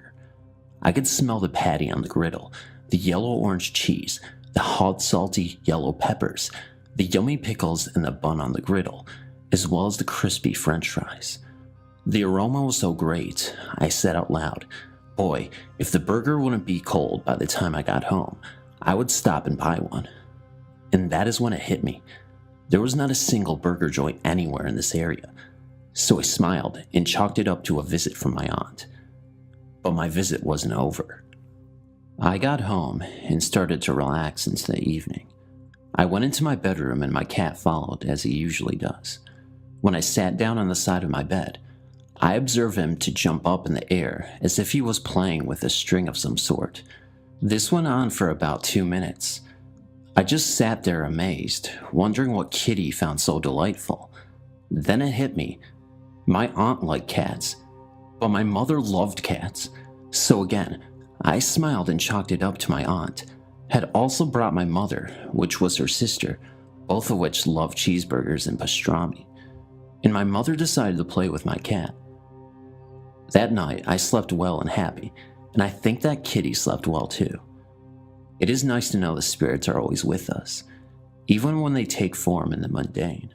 I could smell the patty on the griddle, the yellow-orange cheese, the hot, salty yellow peppers, the yummy pickles, and the bun on the griddle, as well as the crispy French fries. The aroma was so great, I said out loud, "Boy, if the burger wouldn't be cold by the time I got home, I would stop and buy one." And that is when it hit me. There was not a single burger joint anywhere in this area, so I smiled and chalked it up to a visit from my aunt. But my visit wasn't over. I got home and started to relax into the evening. I went into my bedroom and my cat followed, as he usually does. When I sat down on the side of my bed, I observed him to jump up in the air as if he was playing with a string of some sort. This went on for about 2 minutes. I just sat there amazed, wondering what kitty he found so delightful. Then it hit me. My aunt liked cats, but my mother loved cats. So again, I smiled and chalked it up to my aunt had also brought my mother, which was her sister, both of which loved cheeseburgers and pastrami. And my mother decided to play with my cat. That night, I slept well and happy, and I think that kitty slept well too. It is nice to know the spirits are always with us, even when they take form in the mundane.